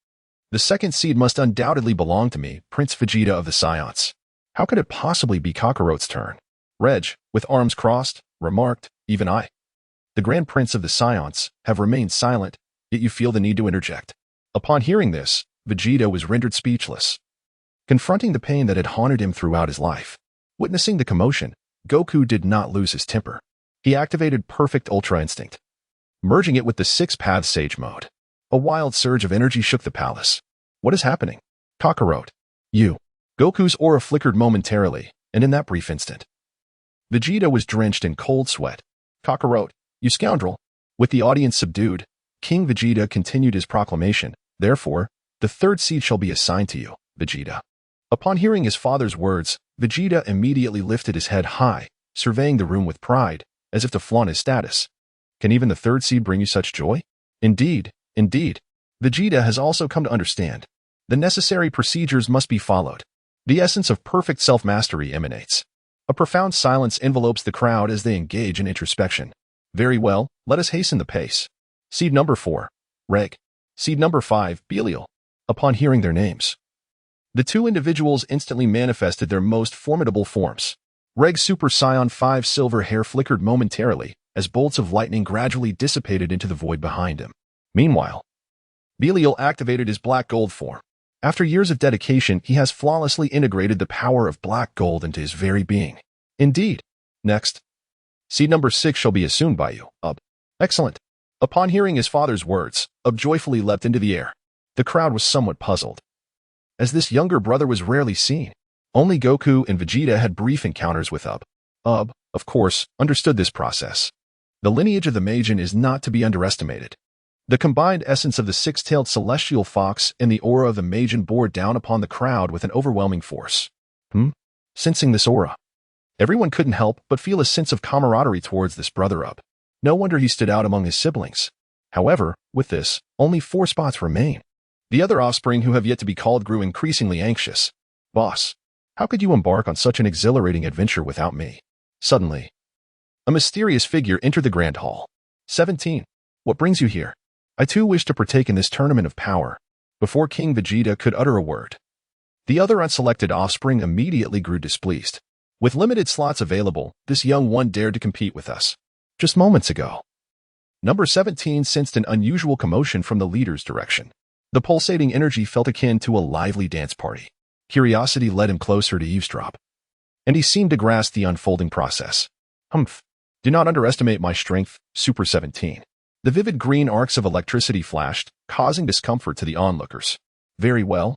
[SPEAKER 1] The second seed must undoubtedly belong to me, Prince Vegeta of the Saiyans. How could it possibly be Kakarot's turn? Reg, with arms crossed, remarked, even I, the Grand Prince of the Saiyans, have remained silent, yet you feel the need to interject. Upon hearing this, Vegeta was rendered speechless, confronting the pain that had haunted him throughout his life. Witnessing the commotion, Goku did not lose his temper. He activated Perfect Ultra Instinct, merging it with the 6-Path Sage Mode. A wild surge of energy shook the palace. What is happening? Kakarot. You. Goku's aura flickered momentarily, and in that brief instant, Vegeta was drenched in cold sweat. Kakarot, you scoundrel. With the audience subdued, King Vegeta continued his proclamation. Therefore, the third seed shall be assigned to you, Vegeta. Upon hearing his father's words, Vegeta immediately lifted his head high, surveying the room with pride, as if to flaunt his status. Can even the third seed bring you such joy? Indeed. Vegeta has also come to understand. The necessary procedures must be followed. The essence of perfect self-mastery emanates. A profound silence envelopes the crowd as they engage in introspection. Very well, let us hasten the pace. Seed number 4, Reg. Seed number 5, Belial. upon hearing their names. The two individuals instantly manifested their most formidable forms. Reg Super Scion 5 silver hair flickered momentarily as bolts of lightning gradually dissipated into the void behind him. Meanwhile, Belial activated his black gold form. After years of dedication, he has flawlessly integrated the power of black gold into his very being. Indeed. Next, seed number 6 shall be assumed by you, Ub. Excellent. Upon hearing his father's words, Ub joyfully leapt into the air. The crowd was somewhat puzzled, as this younger brother was rarely seen. Only Goku and Vegeta had brief encounters with Ub. Ub, of course, understood this process. The lineage of the Majin is not to be underestimated. The combined essence of the six-tailed celestial fox and the aura of the Majin bore down upon the crowd with an overwhelming force. Sensing this aura, everyone couldn't help but feel a sense of camaraderie towards this brother Ub. No wonder he stood out among his siblings. However, with this, only 4 spots remain. The other offspring who have yet to be called grew increasingly anxious. Boss, how could you embark on such an exhilarating adventure without me? Suddenly, a mysterious figure entered the grand hall. 17. What brings you here? I too wish to partake in this tournament of power. Before King Vegeta could utter a word, the other unselected offspring immediately grew displeased. With limited slots available, this young one dared to compete with us. Just moments ago, number 17 sensed an unusual commotion from the leader's direction. The pulsating energy felt akin to a lively dance party. Curiosity led him closer to eavesdrop, and he seemed to grasp the unfolding process. Humph. Do not underestimate my strength, Super 17. The vivid green arcs of electricity flashed, causing discomfort to the onlookers. Very well.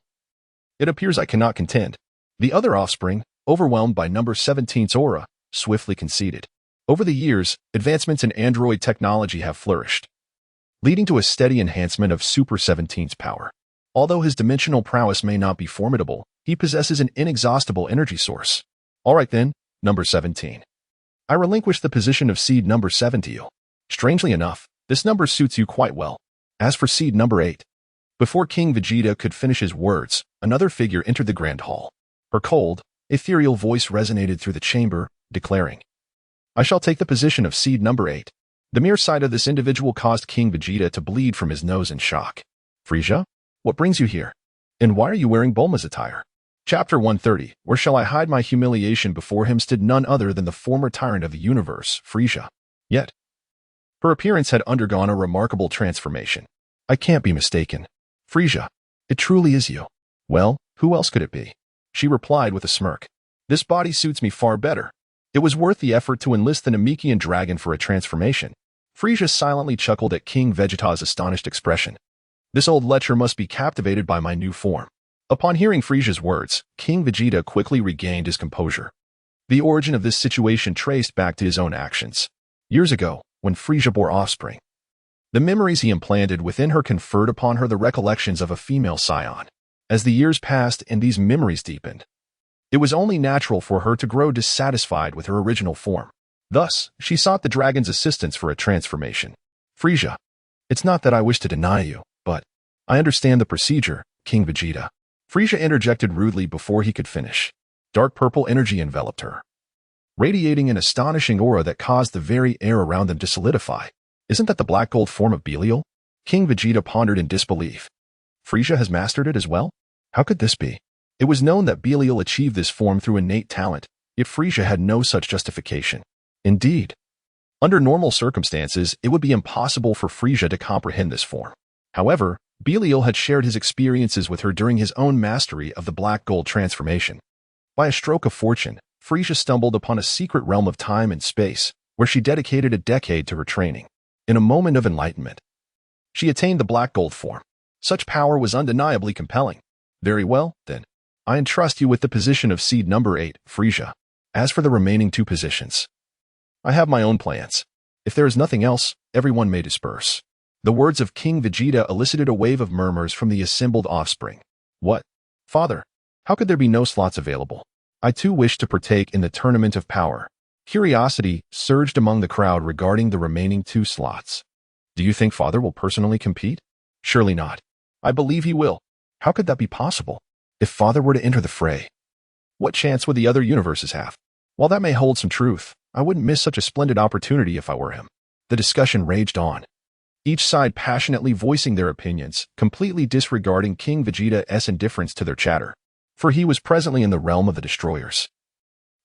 [SPEAKER 1] It appears I cannot contend. The other offspring, overwhelmed by number 17's aura, swiftly conceded. Over the years, advancements in android technology have flourished, leading to a steady enhancement of Super 17's power. Although his dimensional prowess may not be formidable, he possesses an inexhaustible energy source. All right then, number 17. I relinquish the position of seed number 7 to you. Strangely enough, this number suits you quite well. As for seed number 8, before King Vegeta could finish his words, another figure entered the grand hall. Her cold, ethereal voice resonated through the chamber, declaring, I shall take the position of seed number 8. The mere sight of this individual caused King Vegeta to bleed from his nose in shock. Frieza? What brings you here? And why are you wearing Bulma's attire? Chapter 130, Where shall I hide my humiliation? Before him stood none other than the former tyrant of the universe, Frieza. Yet, her appearance had undergone a remarkable transformation. I can't be mistaken. Frieza, it truly is you. Well, who else could it be? She replied with a smirk. This body suits me far better. It was worth the effort to enlist the Namekian dragon for a transformation. Frieza silently chuckled at King Vegeta's astonished expression. This old lecher must be captivated by my new form. Upon hearing Frieza's words, King Vegeta quickly regained his composure. The origin of this situation traced back to his own actions. Years ago, when Frieza bore offspring, the memories he implanted within her conferred upon her the recollections of a female scion. As the years passed and these memories deepened, it was only natural for her to grow dissatisfied with her original form. Thus, she sought the dragon's assistance for a transformation. Frieza, it's not that I wish to deny you, but I understand the procedure, King Vegeta. Frieza interjected rudely before he could finish. Dark purple energy enveloped her, radiating an astonishing aura that caused the very air around them to solidify. Isn't that the black gold form of Belial? King Vegeta pondered in disbelief. Frieza has mastered it as well? How could this be? It was known that Belial achieved this form through innate talent, yet Frieza had no such justification. Indeed, under normal circumstances, it would be impossible for Frieza to comprehend this form. However, Belial had shared his experiences with her during his own mastery of the black gold transformation. By a stroke of fortune, Frieza stumbled upon a secret realm of time and space, where she dedicated a decade to her training. In a moment of enlightenment, she attained the black gold form. Such power was undeniably compelling. Very well, then. I entrust you with the position of seed number 8, Frieza. As for the remaining 2 positions, I have my own plans. If there is nothing else, everyone may disperse. The words of King Vegeta elicited a wave of murmurs from the assembled offspring. What? Father, how could there be no slots available? I too wish to partake in the tournament of power. Curiosity surged among the crowd regarding the remaining 2 slots. Do you think Father will personally compete? Surely not. I believe he will. How could that be possible? If Father were to enter the fray, what chance would the other universes have? While that may hold some truth, I wouldn't miss such a splendid opportunity if I were him. The discussion raged on. each side passionately voicing their opinions, completely disregarding King Vegeta's indifference to their chatter, for he was presently in the realm of the destroyers.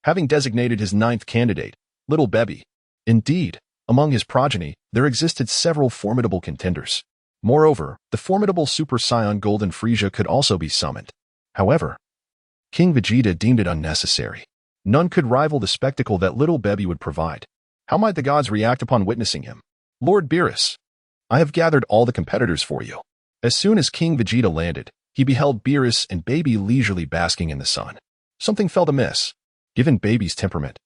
[SPEAKER 1] Having designated his ninth candidate, Little Baby, indeed, among his progeny, there existed several formidable contenders. Moreover, the formidable Super Saiyan Golden Frieza could also be summoned. However, King Vegeta deemed it unnecessary. None could rival the spectacle that Little Baby would provide. How might the gods react upon witnessing him? Lord Beerus, I have gathered all the competitors for you. As soon as King Vegeta landed, he beheld Beerus and Baby leisurely basking in the sun. Something felt amiss, given Baby's temperament.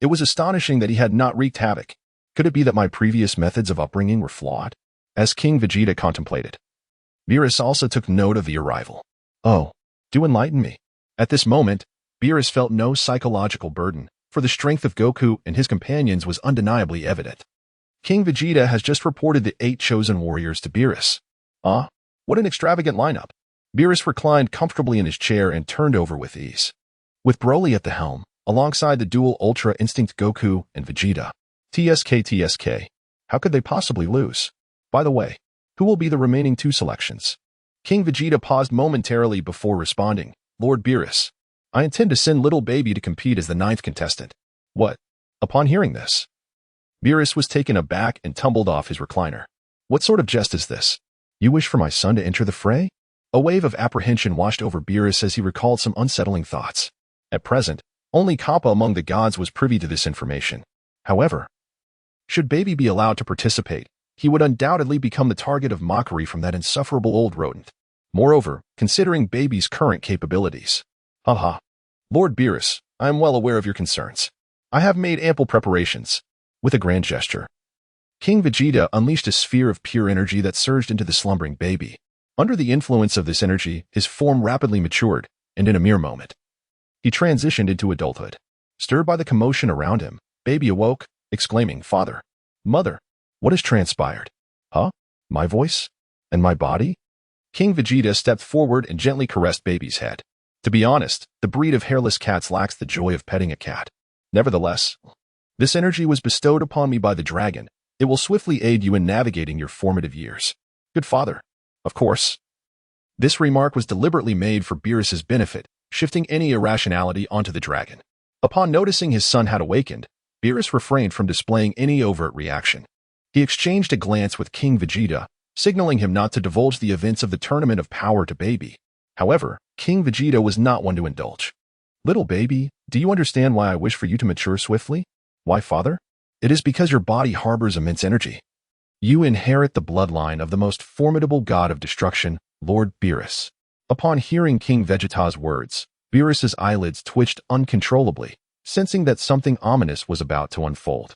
[SPEAKER 1] It was astonishing that he had not wreaked havoc. Could it be that my previous methods of upbringing were flawed? As King Vegeta contemplated, Beerus also took note of the arrival. Oh, do enlighten me. At this moment, Beerus felt no psychological burden, for the strength of Goku and his companions was undeniably evident. King Vegeta has just reported the 8 chosen warriors to Beerus. Ah, what an extravagant lineup. Beerus reclined comfortably in his chair and turned over with ease. With Broly at the helm, alongside the dual Ultra Instinct Goku and Vegeta. TSK. How could they possibly lose? By the way, who will be the remaining 2 selections? King Vegeta paused momentarily before responding. Lord Beerus, I intend to send Little Baby to compete as the 9th contestant. What? Upon hearing this, Beerus was taken aback and tumbled off his recliner. What sort of jest is this? You wish for my son to enter the fray? A wave of apprehension washed over Beerus as he recalled some unsettling thoughts. At present, only Kappa among the gods was privy to this information. However, should Baby be allowed to participate, he would undoubtedly become the target of mockery from that insufferable old rodent. Moreover, considering Baby's current capabilities. Haha. Lord Beerus, I am well aware of your concerns. I have made ample preparations. With a grand gesture, King Vegeta unleashed a sphere of pure energy that surged into the slumbering Baby. Under the influence of this energy, his form rapidly matured, and in a mere moment, he transitioned into adulthood. Stirred by the commotion around him, Baby awoke, exclaiming, Father, Mother, what has transpired? Huh? My voice? And my body? King Vegeta stepped forward and gently caressed Baby's head. To be honest, the breed of hairless cats lacks the joy of petting a cat. Nevertheless, this energy was bestowed upon me by the dragon. It will swiftly aid you in navigating your formative years. Good father. Of course. This remark was deliberately made for Beerus's benefit, shifting any irrationality onto the dragon. Upon noticing his son had awakened, Beerus refrained from displaying any overt reaction. He exchanged a glance with King Vegeta, signaling him not to divulge the events of the Tournament of Power to Baby. However, King Vegeta was not one to indulge. Little Baby, do you understand why I wish for you to mature swiftly? Why, father? It is because your body harbors immense energy. You inherit the bloodline of the most formidable god of destruction, Lord Beerus. Upon hearing King Vegeta's words, Beerus's eyelids twitched uncontrollably, sensing that something ominous was about to unfold.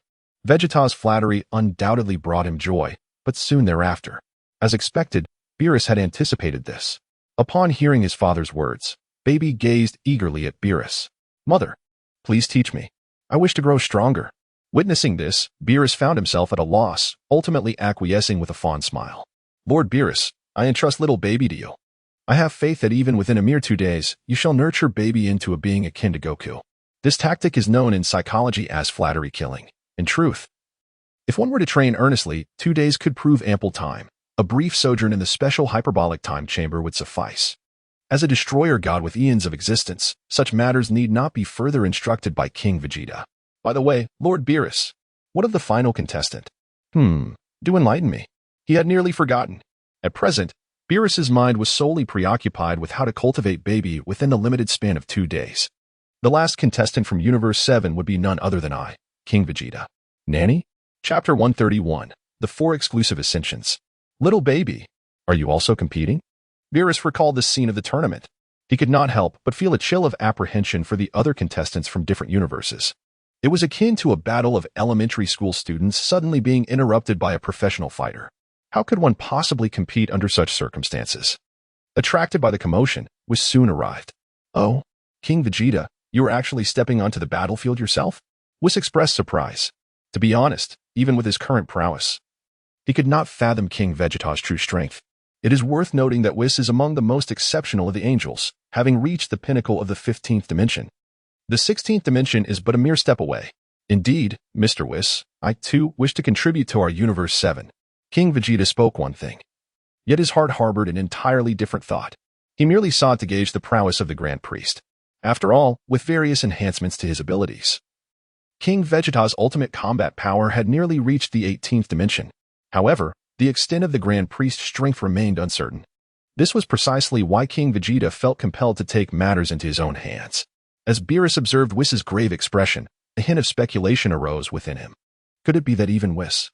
[SPEAKER 1] Vegeta's flattery undoubtedly brought him joy, but soon thereafter. As expected, Beerus had anticipated this. Upon hearing his father's words, Baby gazed eagerly at Beerus. Mother, please teach me. I wish to grow stronger. Witnessing this, Beerus found himself at a loss, ultimately acquiescing with a fond smile. Lord Beerus, I entrust Little Baby to you. I have faith that even within a mere 2 days, you shall nurture Baby into a being akin to Goku. This tactic is known in psychology as flattery killing. In truth, if one were to train earnestly, 2 days could prove ample time. A brief sojourn in the special hyperbolic time chamber would suffice. As a destroyer god with eons of existence, such matters need not be further instructed by King Vegeta. By the way, Lord Beerus, what of the final contestant? Do enlighten me. He had nearly forgotten. At present, Beerus's mind was solely preoccupied with how to cultivate Baby within the limited span of 2 days. The last contestant from Universe 7 would be none other than I, King Vegeta. Nanny? Chapter 131, The 4 Exclusive Ascensions. Little Baby, are you also competing? Beerus recalled the scene of the tournament. He could not help but feel a chill of apprehension for the other contestants from different universes. It was akin to a battle of elementary school students suddenly being interrupted by a professional fighter. How could one possibly compete under such circumstances? Attracted by the commotion, Whis soon arrived. Oh, King Vegeta, you are actually stepping onto the battlefield yourself? Whis expressed surprise. To be honest, even with his current prowess, he could not fathom King Vegeta's true strength. It is worth noting that Whis is among the most exceptional of the angels, having reached the pinnacle of the 15th dimension. The 16th dimension is but a mere step away. Indeed, Mr. Whis, I too wish to contribute to our Universe 7. King Vegeta spoke one thing, yet his heart harbored an entirely different thought. He merely sought to gauge the prowess of the Grand Priest. After all, with various enhancements to his abilities, King Vegeta's ultimate combat power had nearly reached the 18th dimension. However, the extent of the Grand Priest's strength remained uncertain. This was precisely why King Vegeta felt compelled to take matters into his own hands. As Beerus observed Whis' grave expression, a hint of speculation arose within him. Could it be that even Whis?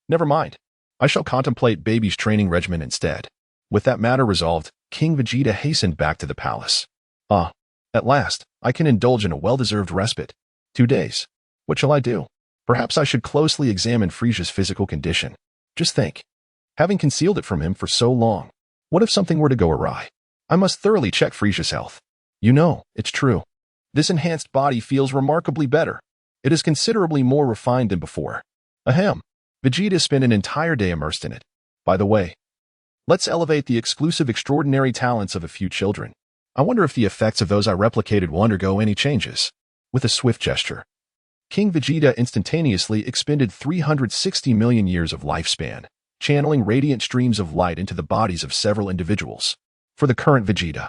[SPEAKER 1] Never mind. I shall contemplate Baby's training regimen instead. With that matter resolved, King Vegeta hastened back to the palace. At last, I can indulge in a well-deserved respite. 2 days. What shall I do? Perhaps I should closely examine Frieza's physical condition. Just think. Having concealed it from him for so long, what if something were to go awry? I must thoroughly check Frieza's health. You know, it's true. This enhanced body feels remarkably better. It is considerably more refined than before. Ahem. Vegeta spent an entire day immersed in it. By the way, let's elevate the exclusive extraordinary talents of a few children. I wonder if the effects of those I replicated will undergo any changes. With a swift gesture, King Vegeta instantaneously expended 360 million years of lifespan, channeling radiant streams of light into the bodies of several individuals. For the current Vegeta,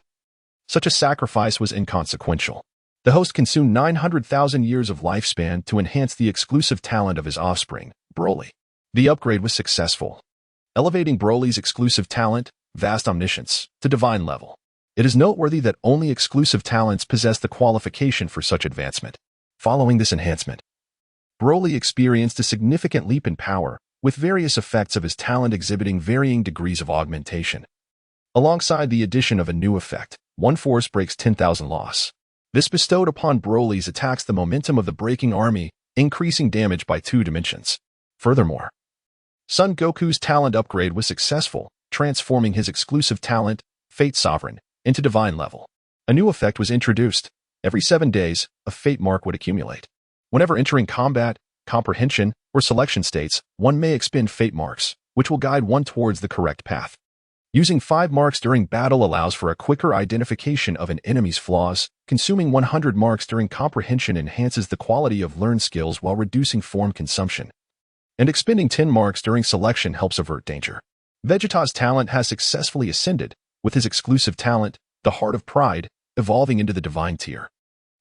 [SPEAKER 1] such a sacrifice was inconsequential. The host consumed 900,000 years of lifespan to enhance the exclusive talent of his offspring, Broly. The upgrade was successful, elevating Broly's exclusive talent, vast omniscience, to divine level. It is noteworthy that only exclusive talents possess the qualification for such advancement. Following this enhancement, Broly experienced a significant leap in power, with various effects of his talent exhibiting varying degrees of augmentation. Alongside the addition of a new effect, one force breaks 10,000 loss. This bestowed upon Broly's attacks the momentum of the breaking army, increasing damage by 2 dimensions. Furthermore, Son Goku's talent upgrade was successful, transforming his exclusive talent, Fate Sovereign, into divine level. A new effect was introduced. Every 7 days, a fate mark would accumulate. Whenever entering combat, comprehension, or selection states, one may expend fate marks, which will guide one towards the correct path. Using 5 marks during battle allows for a quicker identification of an enemy's flaws. Consuming 100 marks during comprehension enhances the quality of learned skills while reducing form consumption. And expending 10 marks during selection helps avert danger. Vegeta's talent has successfully ascended, with his exclusive talent, the Heart of Pride, evolving into the Divine tier.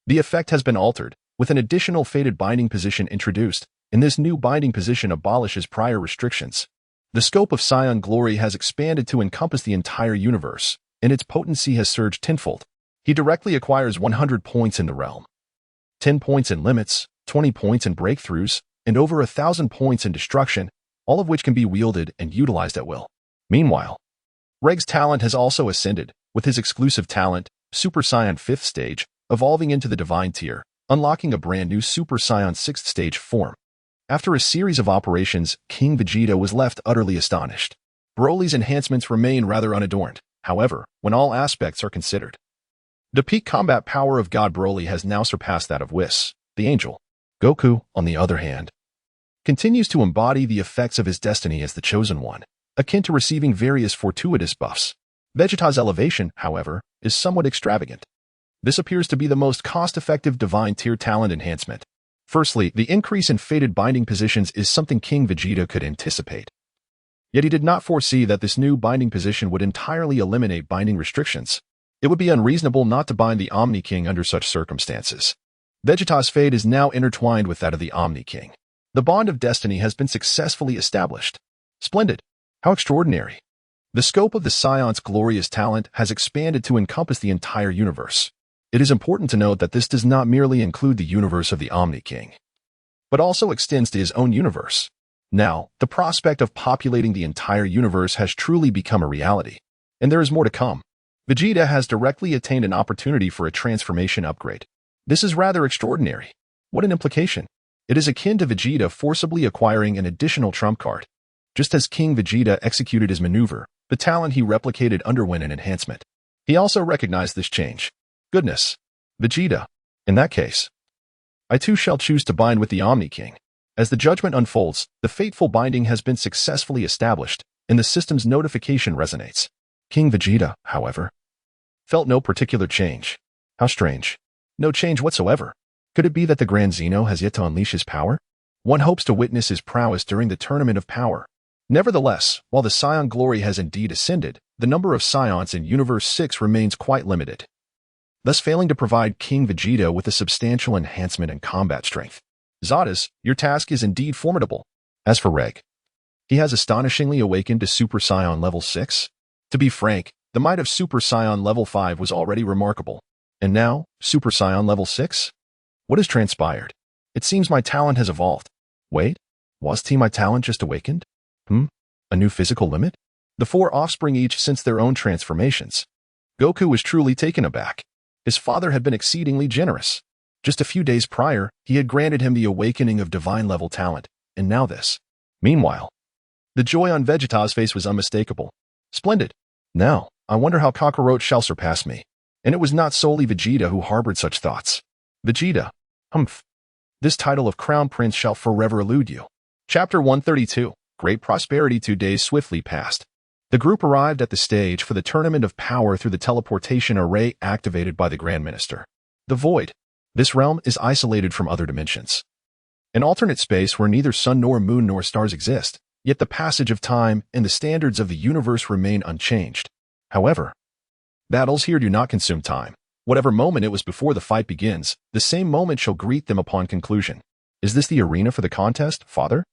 [SPEAKER 1] The effect has been altered, with an additional fated binding position introduced, and this new binding position abolishes prior restrictions. The scope of Saiyan Glory has expanded to encompass the entire universe, and its potency has surged tenfold. He directly acquires 100 points in the realm, 10 points in limits, 20 points in breakthroughs, and over 1,000 points in destruction, all of which can be wielded and utilized at will. Meanwhile, Reg's talent has also ascended, with his exclusive talent, Super Saiyan 5th stage, evolving into the Divine tier, unlocking a brand new Super Saiyan 6th stage form. After a series of operations, King Vegeta was left utterly astonished. Broly's enhancements remain rather unadorned, however, when all aspects are considered. The peak combat power of God Broly has now surpassed that of Whis, the angel. Goku, on the other hand, continues to embody the effects of his destiny as the Chosen One, akin to receiving various fortuitous buffs. Vegeta's elevation, however, is somewhat extravagant. This appears to be the most cost-effective Divine tier talent enhancement. Firstly, the increase in fated binding positions is something King Vegeta could anticipate. Yet he did not foresee that this new binding position would entirely eliminate binding restrictions. It would be unreasonable not to bind the Omni King under such circumstances. Vegeta's fate is now intertwined with that of the Omni King. The bond of destiny has been successfully established. Splendid. How extraordinary. The scope of the Saiyans' glorious talent has expanded to encompass the entire universe. It is important to note that this does not merely include the universe of the Omni King, but also extends to his own universe. Now, the prospect of populating the entire universe has truly become a reality, and there is more to come. Vegeta has directly attained an opportunity for a transformation upgrade. This is rather extraordinary. What an implication. It is akin to Vegeta forcibly acquiring an additional trump card. Just as King Vegeta executed his maneuver, the talent he replicated underwent an enhancement. He also recognized this change. Goodness. Vegeta. In that case, I too shall choose to bind with the Omni King. As the judgment unfolds, the fateful binding has been successfully established, and the system's notification resonates. King Vegeta, however, felt no particular change. How strange. No change whatsoever. Could it be that the Grand Zeno has yet to unleash his power? One hopes to witness his prowess during the Tournament of Power. Nevertheless, while the Scion glory has indeed ascended, the number of Scions in Universe 6 remains quite limited, thus failing to provide King Vegeta with a substantial enhancement in combat strength. Zadis, your task is indeed formidable. As for Reg, he has astonishingly awakened to Super Saiyan level 6. To be frank, the might of Super Saiyan level 5 was already remarkable. And now, Super Saiyan level 6? What has transpired? It seems my talent has evolved. Wait, was my talent just awakened? A new physical limit? The four offspring each since their own transformations. Goku was truly taken aback. His father had been exceedingly generous. Just a few days prior, he had granted him the awakening of divine-level talent, and now this. Meanwhile, the joy on Vegeta's face was unmistakable. Splendid. Now, I wonder how Kakarot shall surpass me. And it was not solely Vegeta who harbored such thoughts. Vegeta. This title of Crown Prince shall forever elude you. Chapter 132. Great prosperity. 2 days swiftly passed. The group arrived at the stage for the Tournament of Power through the teleportation array activated by the Grand Minister. The Void. This realm is isolated from other dimensions. An alternate space where neither sun nor moon nor stars exist, yet the passage of time and the standards of the universe remain unchanged. However, battles here do not consume time. Whatever moment it was before the fight begins, the same moment shall greet them upon conclusion. Is this the arena for the contest, father?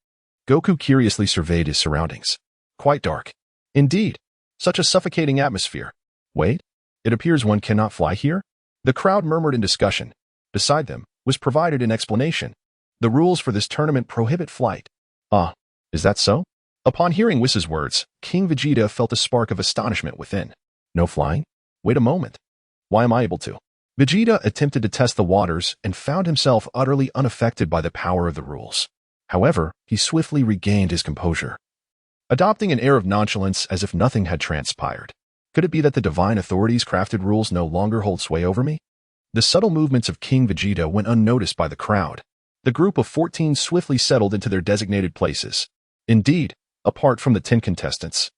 [SPEAKER 1] Goku curiously surveyed his surroundings. Quite dark. Indeed, such a suffocating atmosphere. Wait, it appears one cannot fly here? The crowd murmured in discussion. Beside them was provided an explanation. The rules for this tournament prohibit flight. Ah, is that so? Upon hearing Whis' words, King Vegeta felt a spark of astonishment within. No flying? Wait a moment. Why am I able to? Vegeta attempted to test the waters and found himself utterly unaffected by the power of the rules. However, he swiftly regained his composure, adopting an air of nonchalance as if nothing had transpired. Could it be that the divine authorities' crafted rules no longer hold sway over me? The subtle movements of King Vegeta went unnoticed by the crowd. The group of 14 swiftly settled into their designated places. Indeed, apart from the 10 contestants,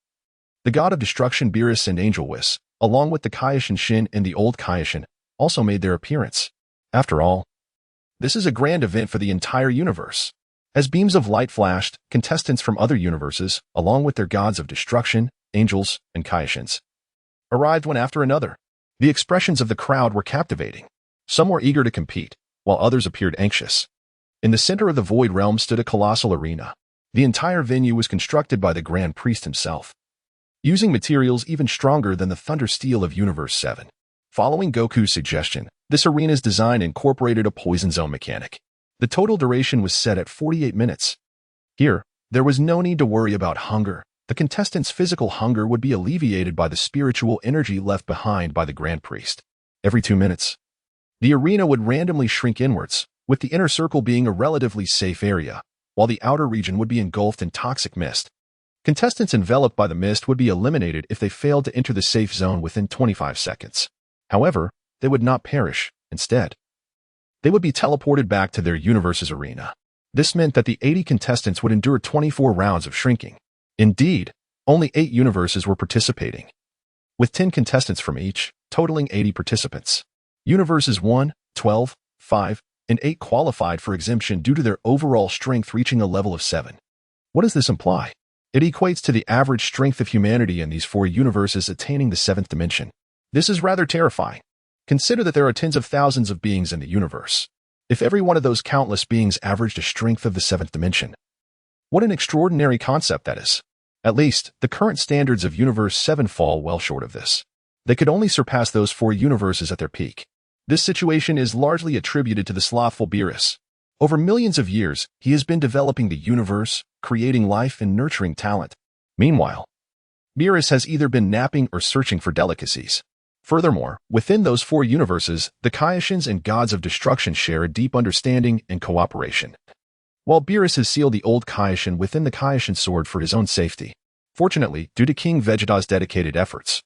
[SPEAKER 1] the god of destruction Beerus and Angel Whis, along with the Kaioshin Shin and the old Kaioshin, also made their appearance. After all, this is a grand event for the entire universe. As beams of light flashed, contestants from other universes, along with their gods of destruction, angels, and Kaioshins, arrived one after another. The expressions of the crowd were captivating. Some were eager to compete, while others appeared anxious. In the center of the Void Realm stood a colossal arena. The entire venue was constructed by the Grand Priest himself, using materials even stronger than the Thunder Steel of Universe 7. Following Goku's suggestion, this arena's design incorporated a poison zone mechanic. The total duration was set at 48 minutes. Here, there was no need to worry about hunger. The contestants' physical hunger would be alleviated by the spiritual energy left behind by the Grand Priest. Every 2 minutes, the arena would randomly shrink inwards, with the inner circle being a relatively safe area, while the outer region would be engulfed in toxic mist. Contestants enveloped by the mist would be eliminated if they failed to enter the safe zone within 25 seconds. However, they would not perish. Instead, they would be teleported back to their universe's arena. This meant that the 80 contestants would endure 24 rounds of shrinking. Indeed, only 8 universes were participating, with 10 contestants from each, totaling 80 participants. Universes 1, 12, 5, and 8 qualified for exemption due to their overall strength reaching a level of 7. What does this imply? It equates to the average strength of humanity in these 4 universes attaining the 7th dimension. This is rather terrifying. Consider that there are tens of thousands of beings in the universe. If every one of those countless beings averaged a strength of the 7th dimension, what an extraordinary concept that is. At least, the current standards of Universe 7 fall well short of this. They could only surpass those 4 universes at their peak. This situation is largely attributed to the slothful Beerus. Over millions of years, he has been developing the universe, creating life and nurturing talent. Meanwhile, Beerus has either been napping or searching for delicacies. Furthermore, within those 4 universes, the Kaioshins and gods of destruction share a deep understanding and cooperation. While Beerus has sealed the old Kaioshin within the Kaioshin sword for his own safety, fortunately, due to King Vegeta's dedicated efforts,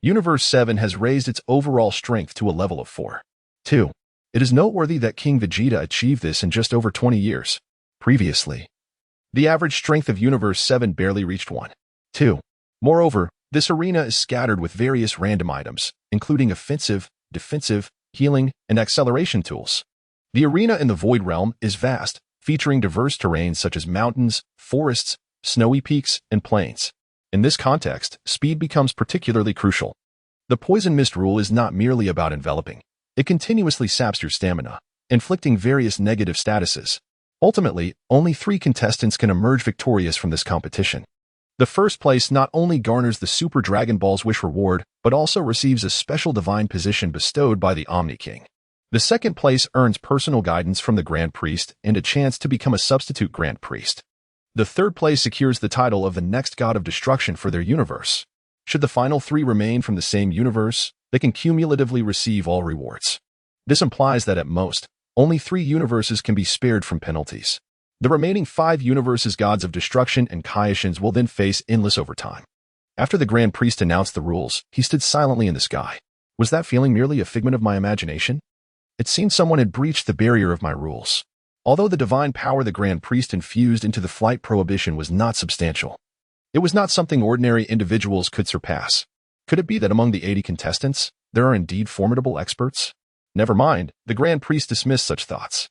[SPEAKER 1] Universe 7 has raised its overall strength to a level of 4. 2. It is noteworthy that King Vegeta achieved this in just over 20 years. Previously, the average strength of Universe 7 barely reached 1. 2. Moreover, this arena is scattered with various random items, including offensive, defensive, healing, and acceleration tools. The arena in the Void Realm is vast, featuring diverse terrains such as mountains, forests, snowy peaks, and plains. In this context, speed becomes particularly crucial. The poison mist rule is not merely about enveloping. It continuously saps your stamina, inflicting various negative statuses. Ultimately, only 3 contestants can emerge victorious from this competition. The first place not only garners the Super Dragon Ball's Wish reward, but also receives a special divine position bestowed by the Omni King. The second place earns personal guidance from the Grand Priest and a chance to become a substitute Grand Priest. The third place secures the title of the next God of Destruction for their universe. Should the final 3 remain from the same universe, they can cumulatively receive all rewards. This implies that at most, only 3 universes can be spared from penalties. The remaining 5 universes Gods of Destruction and Kaioshin's will then face endless overtime. After the Grand Priest announced the rules, he stood silently in the sky. Was that feeling merely a figment of my imagination? It seemed someone had breached the barrier of my rules. Although the divine power the Grand Priest infused into the flight prohibition was not substantial, it was not something ordinary individuals could surpass. Could it be that among the 80 contestants, there are indeed formidable experts? Never mind, the Grand Priest dismissed such thoughts.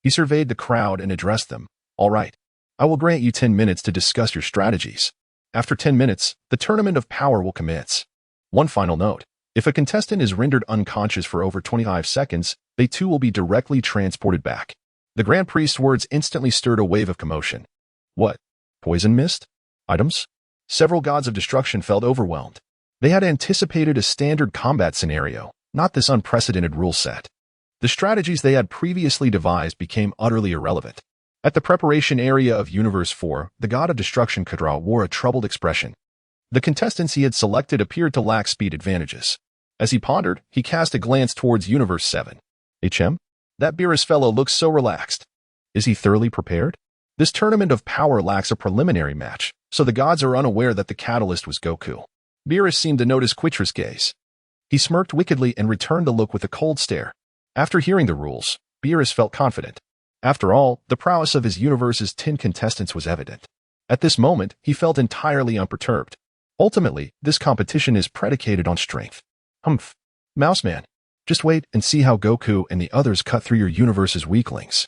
[SPEAKER 1] He surveyed the crowd and addressed them. All right, I will grant you 10 minutes to discuss your strategies. After 10 minutes, the tournament of power will commence. One final note. If a contestant is rendered unconscious for over 25 seconds, they too will be directly transported back. The Grand Priest's words instantly stirred a wave of commotion. What? Poison mist? Items? Several Gods of Destruction felt overwhelmed. They had anticipated a standard combat scenario, not this unprecedented rule set. The strategies they had previously devised became utterly irrelevant. At the preparation area of Universe 4, the God of Destruction Kadra wore a troubled expression. The contestants he had selected appeared to lack speed advantages. As he pondered, he cast a glance towards Universe 7. HM? That Beerus fellow looks so relaxed. Is he thoroughly prepared? This tournament of power lacks a preliminary match, so the gods are unaware that the catalyst was Goku. Beerus seemed to notice Quitra's gaze. He smirked wickedly and returned the look with a cold stare. After hearing the rules, Beerus felt confident. After all, the prowess of his universe's 10 contestants was evident. At this moment, he felt entirely unperturbed. Ultimately, this competition is predicated on strength. Humph. Mouseman. Just wait and see how Goku and the others cut through your universe's weaklings.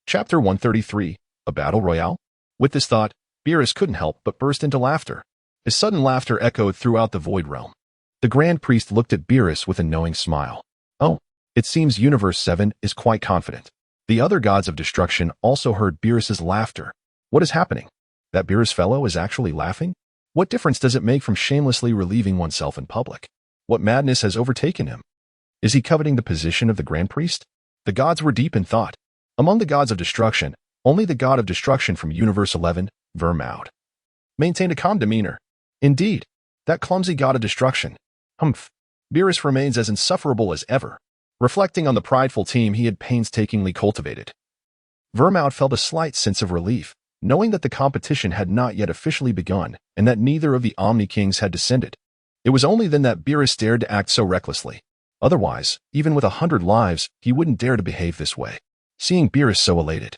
[SPEAKER 1] Chapter 133, A Battle Royale? With this thought, Beerus couldn't help but burst into laughter. His sudden laughter echoed throughout the Void Realm. The Grand Priest looked at Beerus with a knowing smile. Oh, it seems Universe 7 is quite confident. The other Gods of Destruction also heard Beerus's laughter. What is happening? That Beerus fellow is actually laughing? What difference does it make from shamelessly relieving oneself in public? What madness has overtaken him? Is he coveting the position of the Grand Priest? The gods were deep in thought. Among the Gods of Destruction, only the God of Destruction from Universe 11, Vermaud, maintained a calm demeanor. Indeed, that clumsy God of Destruction. Humph. Beerus remains as insufferable as ever, reflecting on the prideful team he had painstakingly cultivated. Vermaud felt a slight sense of relief, knowing that the competition had not yet officially begun and that neither of the Omni Kings had descended. It was only then that Beerus dared to act so recklessly. Otherwise, even with 100 lives, he wouldn't dare to behave this way. Seeing Beerus so elated,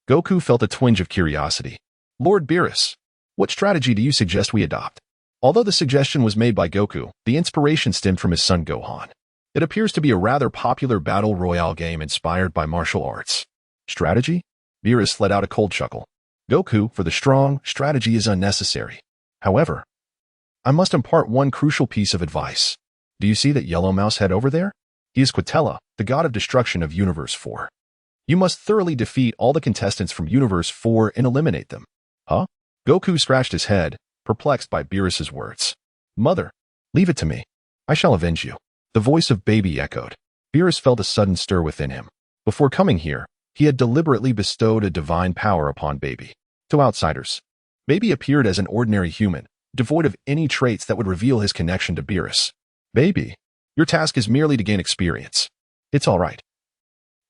[SPEAKER 1] Goku felt a twinge of curiosity. Lord Beerus, what strategy do you suggest we adopt? Although the suggestion was made by Goku, the inspiration stemmed from his son Gohan. It appears to be a rather popular battle royale game inspired by martial arts. Strategy? Beerus let out a cold chuckle. Goku, for the strong, strategy is unnecessary. However, I must impart one crucial piece of advice. Do you see that yellow mouse head over there? He is Quitella, the God of Destruction of Universe 4. You must thoroughly defeat all the contestants from Universe 4 and eliminate them. Huh? Goku scratched his head, perplexed by Beerus's words. Mother, leave it to me. I shall avenge you. The voice of Baby echoed. Beerus felt a sudden stir within him. Before coming here, he had deliberately bestowed a divine power upon Baby. To outsiders, Baby appeared as an ordinary human, devoid of any traits that would reveal his connection to Beerus. Baby, your task is merely to gain experience. It's all right.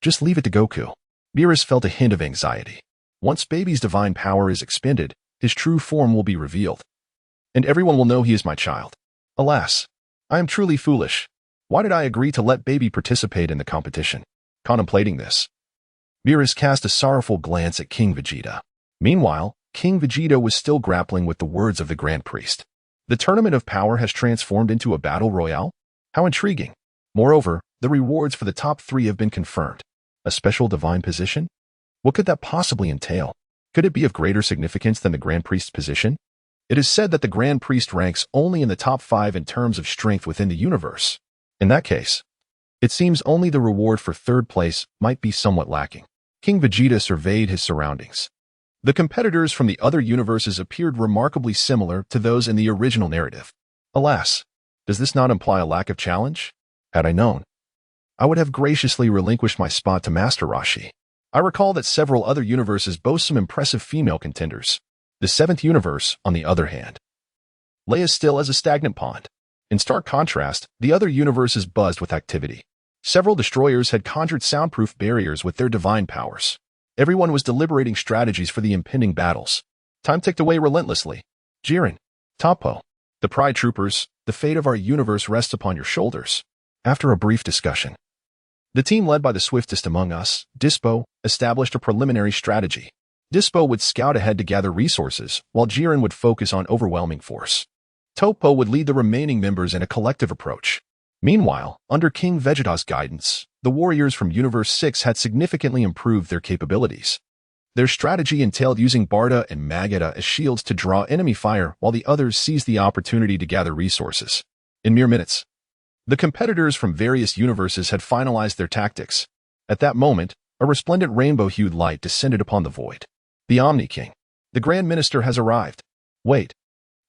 [SPEAKER 1] Just leave it to Goku. Beerus felt a hint of anxiety. Once Baby's divine power is expended, his true form will be revealed. And everyone will know he is my child. Alas, I am truly foolish. Why did I agree to let Baby participate in the competition? Contemplating this, Beerus cast a sorrowful glance at King Vegeta. Meanwhile, King Vegeta was still grappling with the words of the Grand Priest. The Tournament of Power has transformed into a battle royale? How intriguing. Moreover, the rewards for the top 3 have been confirmed. A special divine position? What could that possibly entail? Could it be of greater significance than the Grand Priest's position? It is said that the Grand Priest ranks only in the top 5 in terms of strength within the universe. In that case, it seems only the reward for third place might be somewhat lacking. King Vegeta surveyed his surroundings. The competitors from the other universes appeared remarkably similar to those in the original narrative. Alas, does this not imply a lack of challenge? Had I known, I would have graciously relinquished my spot to Master Roshi. I recall that several other universes boast some impressive female contenders. The 7th universe, on the other hand, lay as still as a stagnant pond. In stark contrast, the other universes buzzed with activity. Several destroyers had conjured soundproof barriers with their divine powers. Everyone was deliberating strategies for the impending battles. Time ticked away relentlessly. Jiren, Toppo, the Pride Troopers, the fate of our universe rests upon your shoulders. After a brief discussion, the team led by the swiftest among us, Dispo, established a preliminary strategy. Dispo would scout ahead to gather resources, while Jiren would focus on overwhelming force. Toppo would lead the remaining members in a collective approach. Meanwhile, under King Vegeta's guidance, the warriors from Universe 6 had significantly improved their capabilities. Their strategy entailed using Barda and Magetta as shields to draw enemy fire while the others seized the opportunity to gather resources. In mere minutes, the competitors from various universes had finalized their tactics. At that moment, a resplendent rainbow-hued light descended upon the void. The Omni King, the Grand Minister, has arrived. Wait,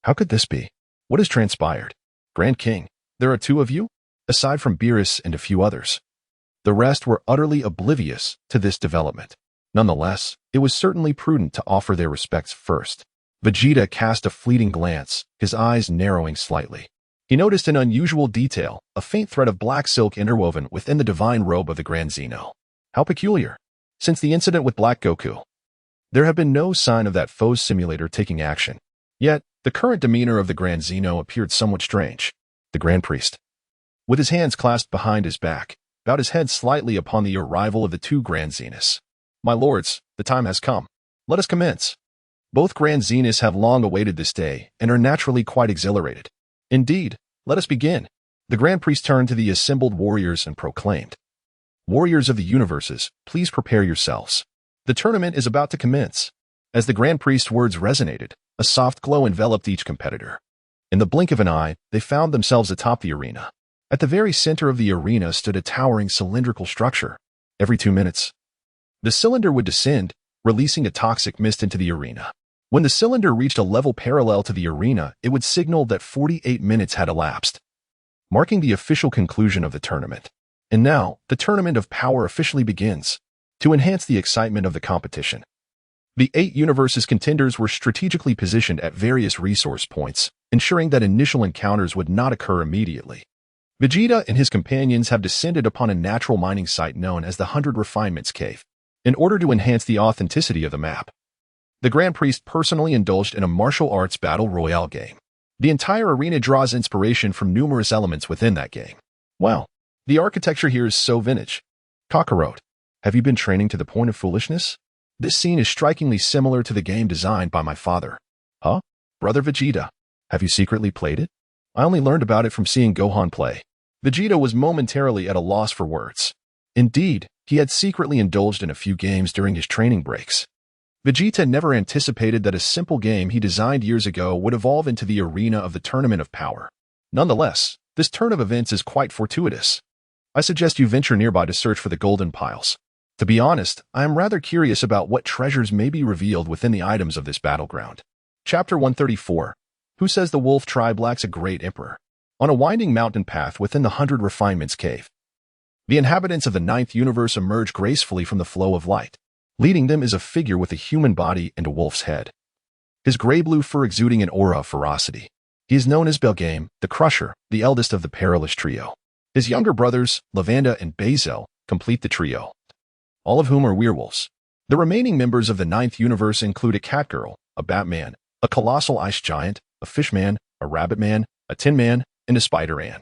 [SPEAKER 1] how could this be? What has transpired? Grand King, there are 2 of you? Aside from Beerus and a few others. The rest were utterly oblivious to this development. Nonetheless, it was certainly prudent to offer their respects first. Vegeta cast a fleeting glance, his eyes narrowing slightly. He noticed an unusual detail, a faint thread of black silk interwoven within the divine robe of the Grand Zeno. How peculiar. Since the incident with Black Goku, there have been no sign of that foe's simulator taking action. Yet, the current demeanor of the Grand Zeno appeared somewhat strange. The Grand Priest, with his hands clasped behind his back, bowed his head slightly upon the arrival of the 2 Grand Zeniths. My lords, the time has come. Let us commence. Both Grand Zeniths have long awaited this day and are naturally quite exhilarated. Indeed, let us begin. The Grand Priest turned to the assembled warriors and proclaimed, Warriors of the universes, please prepare yourselves. The tournament is about to commence. As the Grand Priest's words resonated, a soft glow enveloped each competitor. In the blink of an eye, they found themselves atop the arena. At the very center of the arena stood a towering cylindrical structure. Every 2 minutes, the cylinder would descend, releasing a toxic mist into the arena. When the cylinder reached a level parallel to the arena, it would signal that 48 minutes had elapsed, marking the official conclusion of the tournament. And now, the Tournament of Power officially begins. To enhance the excitement of the competition, the 8 universes contenders were strategically positioned at various resource points, ensuring that initial encounters would not occur immediately. Vegeta and his companions have descended upon a natural mining site known as the 100 Refinements Cave. In order to enhance the authenticity of the map, the Grand Priest personally indulged in a martial arts battle royale game. The entire arena draws inspiration from numerous elements within that game. Wow, the architecture here is so vintage. Kakarot, have you been training to the point of foolishness? This scene is strikingly similar to the game designed by my father. Huh? Brother Vegeta, have you secretly played it? I only learned about it from seeing Gohan play. Vegeta was momentarily at a loss for words. Indeed, he had secretly indulged in a few games during his training breaks. Vegeta never anticipated that a simple game he designed years ago would evolve into the arena of the Tournament of Power. Nonetheless, this turn of events is quite fortuitous. I suggest you venture nearby to search for the golden piles. To be honest, I am rather curious about what treasures may be revealed within the items of this battleground. Chapter 134. Who says the wolf tribe lacks a great emperor? On a winding mountain path within the 100 Refinements Cave, the inhabitants of the 9th universe emerge gracefully from the flow of light. Leading them is a figure with a human body and a wolf's head, his gray-blue fur exuding an aura of ferocity. He is known as Belgame, the Crusher, the eldest of the perilous trio. His younger brothers, Lavanda and Bazel, complete the trio, all of whom are werewolves. The remaining members of the 9th universe include a catgirl, a batman, a colossal ice giant, a fishman, a rabbitman, a tin man, and a spider-man,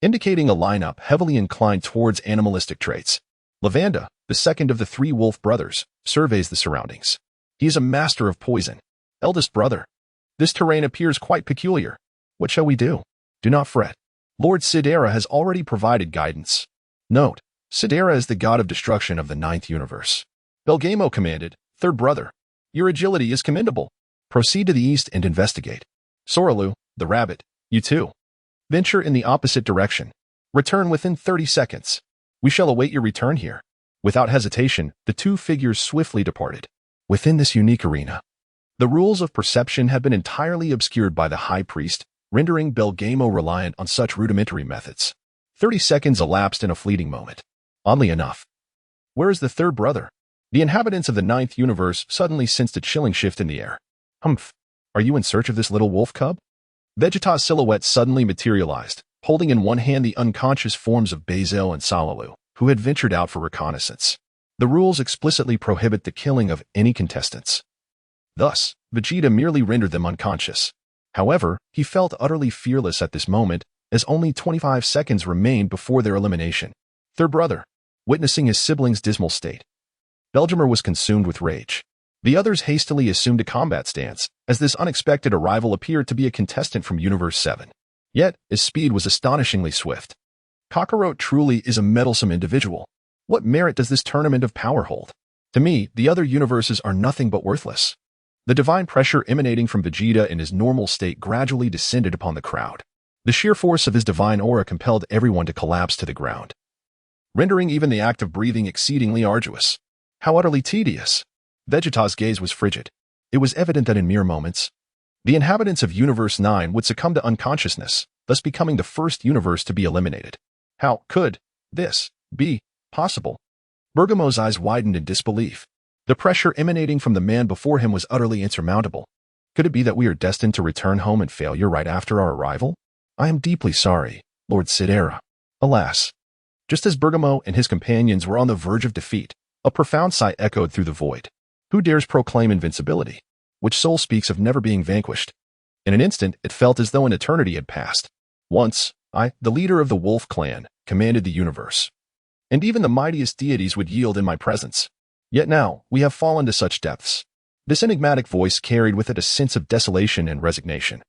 [SPEAKER 1] indicating a lineup heavily inclined towards animalistic traits. Lavanda, the second of the 3 wolf brothers, surveys the surroundings. He is a master of poison. Eldest brother, this terrain appears quite peculiar. What shall we do? Do not fret. Lord Sidera has already provided guidance. Note, Sidera is the god of destruction of the 9th universe. Belgamo commanded, third brother. Your agility is commendable. Proceed to the east and investigate. Soralu, the rabbit, you too. Venture in the opposite direction. Return within 30 seconds. We shall await your return here. Without hesitation, the two figures swiftly departed. Within this unique arena, the rules of perception have been entirely obscured by the High Priest, rendering Belgamo reliant on such rudimentary methods. 30 seconds elapsed in a fleeting moment. Oddly enough, where is the third brother? The inhabitants of the ninth universe suddenly sensed a chilling shift in the air. Humph, are you in search of this little wolf cub? Vegeta's silhouette suddenly materialized, holding in one hand the unconscious forms of Bazel and Salalu, who had ventured out for reconnaissance. The rules explicitly prohibit the killing of any contestants. Thus, Vegeta merely rendered them unconscious. However, he felt utterly fearless at this moment, as only 25 seconds remained before their elimination. Third brother, witnessing his sibling's dismal state, Belgimer was consumed with rage. The others hastily assumed a combat stance, as this unexpected arrival appeared to be a contestant from Universe 7. Yet, his speed was astonishingly swift. Kakarot truly is a meddlesome individual. What merit does this tournament of power hold? To me, the other universes are nothing but worthless. The divine pressure emanating from Vegeta in his normal state gradually descended upon the crowd. The sheer force of his divine aura compelled everyone to collapse to the ground, rendering even the act of breathing exceedingly arduous. How utterly tedious! Vegeta's gaze was frigid. It was evident that in mere moments, the inhabitants of Universe 9 would succumb to unconsciousness, thus becoming the first universe to be eliminated. How could this be possible? Bergamo's eyes widened in disbelief. The pressure emanating from the man before him was utterly insurmountable. Could it be that we are destined to return home in failure right after our arrival? I am deeply sorry, Lord Sidera. Alas. Just as Bergamo and his companions were on the verge of defeat, a profound sigh echoed through the void. Who dares proclaim invincibility? Which soul speaks of never being vanquished? In an instant, it felt as though an eternity had passed. Once, I, the leader of the Wolf clan, commanded the universe. And even the mightiest deities would yield in my presence. Yet now, we have fallen to such depths. This enigmatic voice carried with it a sense of desolation and resignation,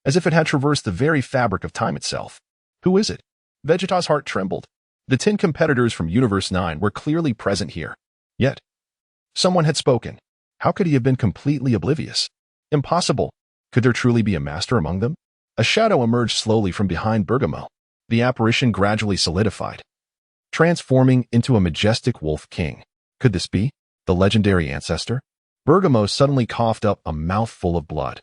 [SPEAKER 1] as if it had traversed the very fabric of time itself. Who is it? Vegeta's heart trembled. The 10 competitors from Universe 9 were clearly present here. Yet, someone had spoken. How could he have been completely oblivious? Impossible. Could there truly be a master among them? A shadow emerged slowly from behind Bergamo. The apparition gradually solidified, transforming into a majestic wolf king. Could this be the legendary ancestor? Bergamo suddenly coughed up a mouthful of blood.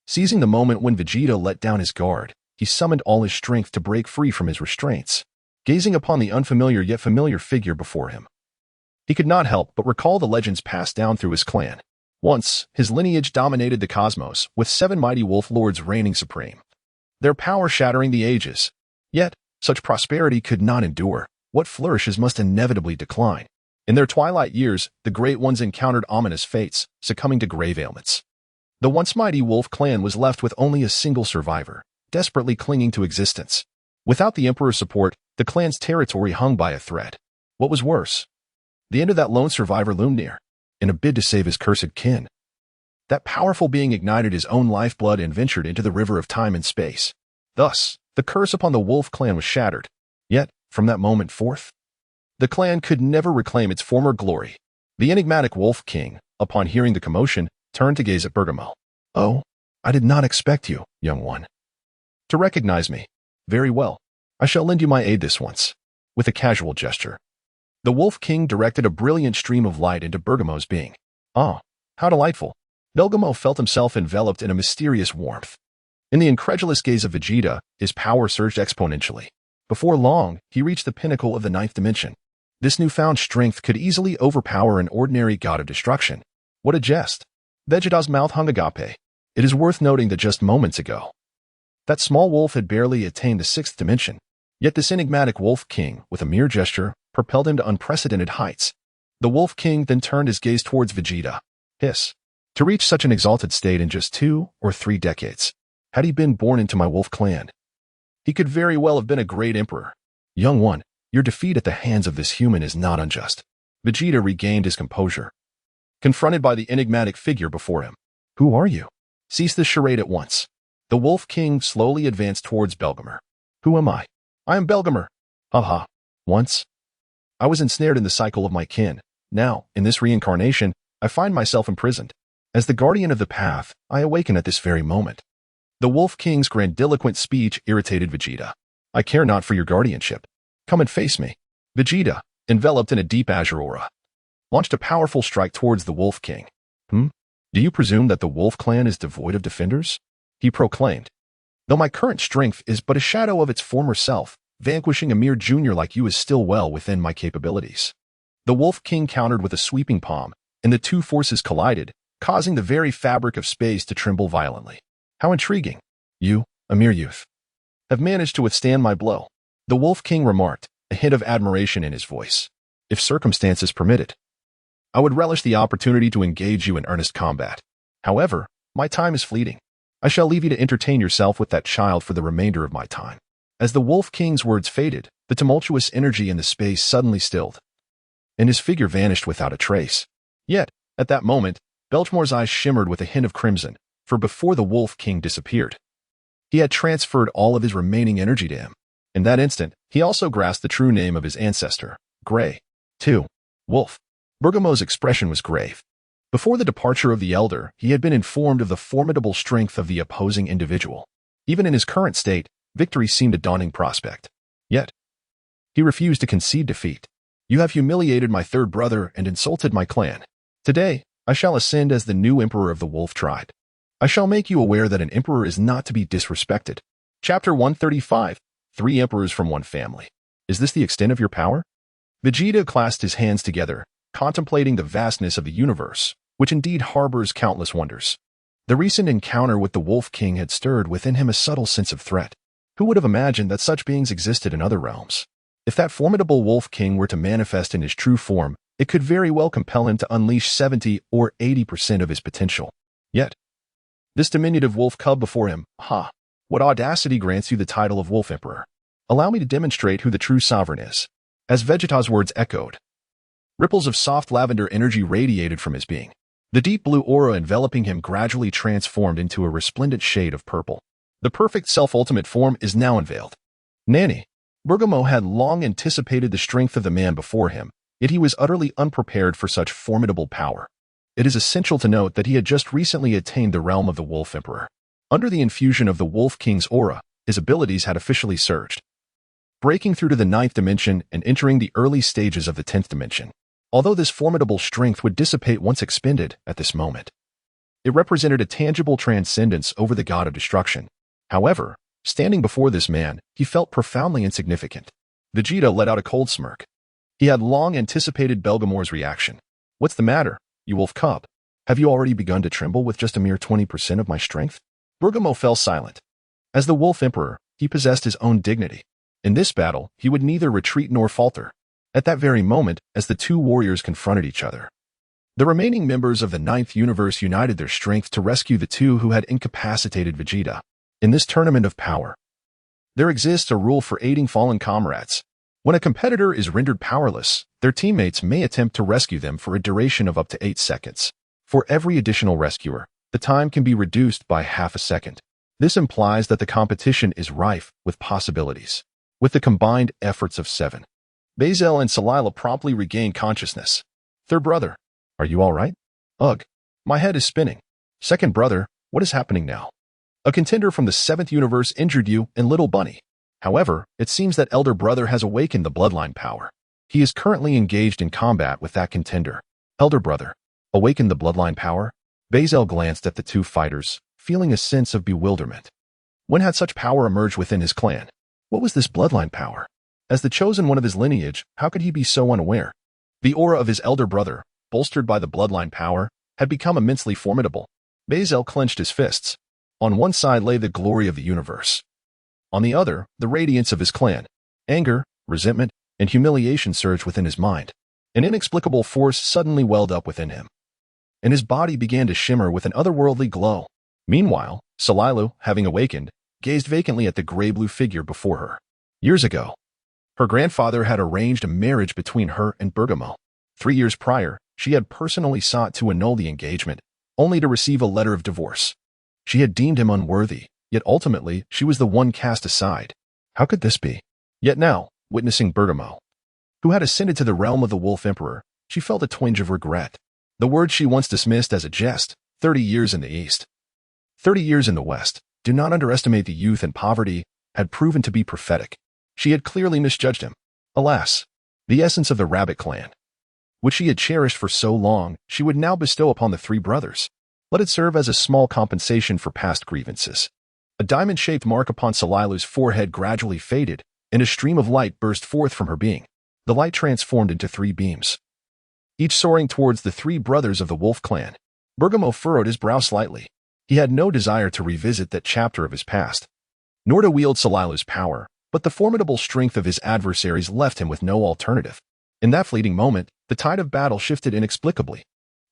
[SPEAKER 1] Seizing the moment when Vegeta let down his guard, he summoned all his strength to break free from his restraints. Gazing upon the unfamiliar yet familiar figure before him, he could not help but recall the legends passed down through his clan. Once, his lineage dominated the cosmos, with 7 mighty wolf lords reigning supreme, their power shattering the ages. Yet, such prosperity could not endure. What flourishes must inevitably decline. In their twilight years, the Great Ones encountered ominous fates, succumbing to grave ailments. The once mighty wolf clan was left with only a single survivor, desperately clinging to existence. Without the Emperor's support, the clan's territory hung by a thread. What was worse? The end of that lone survivor loomed near. In a bid to save his cursed kin, that powerful being ignited his own lifeblood and ventured into the river of time and space. Thus, the curse upon the wolf clan was shattered. Yet, from that moment forth, the clan could never reclaim its former glory. The enigmatic Wolf King, upon hearing the commotion, turned to gaze at Bergamo. Oh, I did not expect you, young one, to recognize me. Very well. I shall lend you my aid this once. With a casual gesture, the Wolf King directed a brilliant stream of light into Bergamo's being. Ah, how delightful. Bergamo felt himself enveloped in a mysterious warmth. In the incredulous gaze of Vegeta, his power surged exponentially. Before long, he reached the pinnacle of the 9th dimension. This newfound strength could easily overpower an ordinary god of destruction. What a jest. Vegeta's mouth hung agape. It is worth noting that just moments ago, that small wolf had barely attained the 6th dimension. Yet this enigmatic Wolf King, with a mere gesture, propelled him to unprecedented heights. The Wolf King then turned his gaze towards Vegeta. Hiss. To reach such an exalted state in just 2 or 3 decades. Had he been born into my wolf clan, he could very well have been a great emperor. Young one, your defeat at the hands of this human is not unjust. Vegeta regained his composure, confronted by the enigmatic figure before him. Who are you? Cease this charade at once. The Wolf King slowly advanced towards Belgamer. Who am I? I am Belgamer. Haha. Once, I was ensnared in the cycle of my kin. Now, in this reincarnation, I find myself imprisoned. As the guardian of the path, I awaken at this very moment. The Wolf King's grandiloquent speech irritated Vegeta. I care not for your guardianship. Come and face me. Vegeta, enveloped in a deep azure aura, launched a powerful strike towards the Wolf King. Do you presume that the Wolf clan is devoid of defenders? He proclaimed. Though my current strength is but a shadow of its former self, vanquishing a mere junior like you is still well within my capabilities. The Wolf King countered with a sweeping palm, and the two forces collided, causing the very fabric of space to tremble violently. How intriguing. You, a mere youth, have managed to withstand my blow. The Wolf King remarked, a hint of admiration in his voice. If circumstances permitted, I would relish the opportunity to engage you in earnest combat. However, my time is fleeting. I shall leave you to entertain yourself with that child for the remainder of my time. As the Wolf King's words faded, the tumultuous energy in the space suddenly stilled, and his figure vanished without a trace. Yet, at that moment, Belchmore's eyes shimmered with a hint of crimson, for before the Wolf King disappeared, he had transferred all of his remaining energy to him. In that instant, he also grasped the true name of his ancestor, Grey. 2. Wolf. Bergamo's expression was grave. Before the departure of the Elder, he had been informed of the formidable strength of the opposing individual. Even in his current state, victory seemed a daunting prospect. Yet, he refused to concede defeat. You have humiliated my third brother and insulted my clan. Today, I shall ascend as the new emperor of the Wolf tribe. I shall make you aware that an emperor is not to be disrespected. Chapter 135. 3 emperors from one family. Is this the extent of your power? Vegeta clasped his hands together, contemplating the vastness of the universe, which indeed harbors countless wonders. The recent encounter with the Wolf King had stirred within him a subtle sense of threat. Who would have imagined that such beings existed in other realms? If that formidable Wolf King were to manifest in his true form, it could very well compel him to unleash 70 or 80% of his potential. Yet, this diminutive wolf cub before him, what audacity grants you the title of Wolf Emperor? Allow me to demonstrate who the true sovereign is. As Vegeta's words echoed, ripples of soft lavender energy radiated from his being. The deep blue aura enveloping him gradually transformed into a resplendent shade of purple. The perfect self-ultimate form is now unveiled. Nanny. Bergamo had long anticipated the strength of the man before him, yet he was utterly unprepared for such formidable power. It is essential to note that he had just recently attained the realm of the Wolf Emperor. Under the infusion of the Wolf King's aura, his abilities had officially surged, breaking through to the 9th dimension and entering the early stages of the 10th dimension. Although this formidable strength would dissipate once expended at this moment, it represented a tangible transcendence over the god of destruction. However, standing before this man, he felt profoundly insignificant. Vegeta let out a cold smirk. He had long anticipated Belgamore's reaction. What's the matter, you wolf cub? Have you already begun to tremble with just a mere 20% of my strength? Bergamo fell silent. As the Wolf Emperor, he possessed his own dignity. In this battle, he would neither retreat nor falter. At that very moment, as the two warriors confronted each other, the remaining members of the 9th universe united their strength to rescue the two who had incapacitated Vegeta. In this tournament of power, there exists a rule for aiding fallen comrades. When a competitor is rendered powerless, their teammates may attempt to rescue them for a duration of up to 8 seconds. For every additional rescuer, the time can be reduced by half a second. This implies that the competition is rife with possibilities. With the combined efforts of 7, Bazel and Salila promptly regained consciousness. Third brother, are you all right? Ugh, my head is spinning. Second brother, what is happening now? A contender from the 7th universe injured you and Little Bunny. However, it seems that elder brother has awakened the bloodline power. He is currently engaged in combat with that contender. Elder brother, awakened the bloodline power? Bazel glanced at the two fighters, feeling a sense of bewilderment. When had such power emerged within his clan? What was this bloodline power? As the chosen one of his lineage, how could he be so unaware? The aura of his elder brother, bolstered by the bloodline power, had become immensely formidable. Bazel clenched his fists. On one side lay the glory of the universe. On the other, the radiance of his clan. Anger, resentment, and humiliation surged within his mind. An inexplicable force suddenly welled up within him, and his body began to shimmer with an otherworldly glow. Meanwhile, Salilu, having awakened, gazed vacantly at the gray-blue figure before her. Years ago, her grandfather had arranged a marriage between her and Bergamo. 3 years prior, she had personally sought to annul the engagement, only to receive a letter of divorce. She had deemed him unworthy, yet ultimately she was the one cast aside. How could this be? Yet now, witnessing Bergamo, who had ascended to the realm of the Wolf Emperor, she felt a twinge of regret. The words she once dismissed as a jest, 30 years in the East, 30 years in the West. Do not underestimate the youth and poverty had proven to be prophetic. She had clearly misjudged him. Alas, the essence of the Rabbit clan, which she had cherished for so long, she would now bestow upon the three brothers. Let it serve as a small compensation for past grievances. A diamond-shaped mark upon Salilu's forehead gradually faded, and a stream of light burst forth from her being. The light transformed into three beams, each soaring towards the three brothers of the Wolf clan. Bergamo furrowed his brow slightly. He had no desire to revisit that chapter of his past, nor to wield Salilu's power, but the formidable strength of his adversaries left him with no alternative. In that fleeting moment, the tide of battle shifted inexplicably.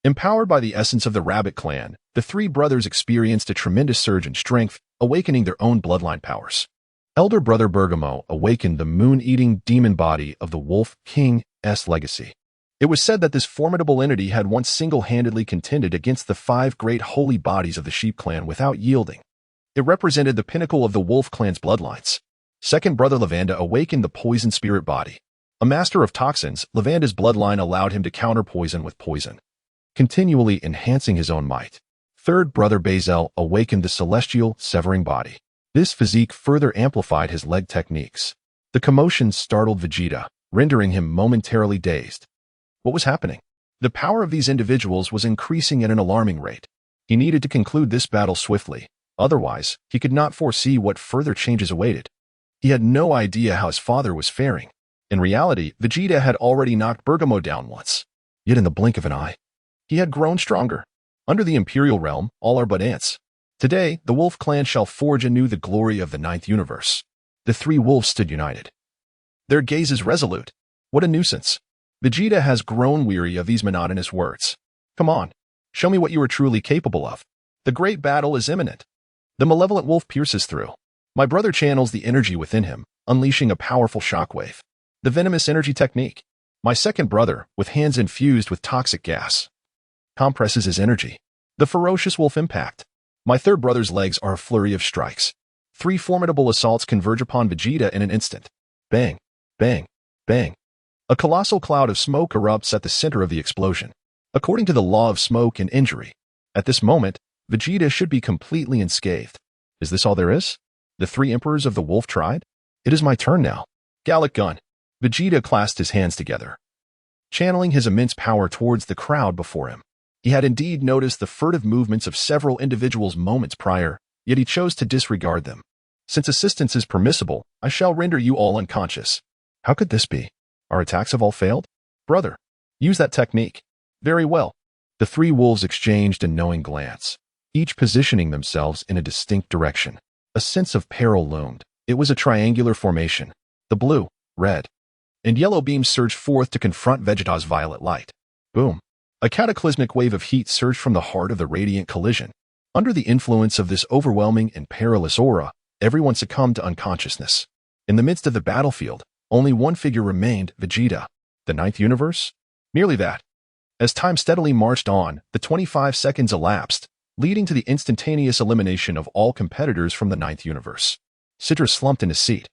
[SPEAKER 1] Empowered by the essence of the Rabbit clan, the three brothers experienced a tremendous surge in strength, awakening their own bloodline powers. Elder brother Bergamo awakened the moon-eating demon body of the Wolf King's legacy. It was said that this formidable entity had once single-handedly contended against the five great holy bodies of the Sheep clan without yielding. It represented the pinnacle of the Wolf clan's bloodlines. Second brother Lavanda awakened the poison spirit body. A master of toxins, Lavanda's bloodline allowed him to counter poison with poison, continually enhancing his own might. Third brother Bazel awakened the celestial severing body. This physique further amplified his leg techniques. The commotion startled Vegeta, rendering him momentarily dazed. What was happening? The power of these individuals was increasing at an alarming rate. He needed to conclude this battle swiftly, otherwise, he could not foresee what further changes awaited. He had no idea how his father was faring. In reality, Vegeta had already knocked Bergamo down once. Yet in the blink of an eye, he had grown stronger. Under the Imperial realm, all are but ants. Today, the Wolf clan shall forge anew the glory of the Ninth Universe. The three wolves stood united, their gazes resolute. What a nuisance. Vegeta has grown weary of these monotonous words. Come on, show me what you are truly capable of. The great battle is imminent. The malevolent wolf pierces through. My brother channels the energy within him, unleashing a powerful shockwave. The venomous energy technique. My second brother, with hands infused with toxic gas, compresses his energy. The ferocious wolf impact. My third brother's legs are a flurry of strikes. Three formidable assaults converge upon Vegeta in an instant. Bang, bang, bang. A colossal cloud of smoke erupts at the center of the explosion. According to the law of smoke and injury, at this moment, Vegeta should be completely unscathed. Is this all there is? The three emperors of the Wolf tried? It is my turn now. Gallic gun. Vegeta clasped his hands together, channeling his immense power towards the crowd before him. He had indeed noticed the furtive movements of several individuals moments prior, yet he chose to disregard them. Since assistance is permissible, I shall render you all unconscious. How could this be? Our attacks have all failed? Brother, use that technique. Very well. The three wolves exchanged a knowing glance, each positioning themselves in a distinct direction. A sense of peril loomed. It was a triangular formation. The blue, red, and yellow beams surged forth to confront Vegeta's violet light. Boom. A cataclysmic wave of heat surged from the heart of the radiant collision. Under the influence of this overwhelming and perilous aura, everyone succumbed to unconsciousness. In the midst of the battlefield, only one figure remained, Vegeta. The Ninth Universe? Merely that. As time steadily marched on, the 25 seconds elapsed, leading to the instantaneous elimination of all competitors from the Ninth Universe. Citrus slumped in his seat,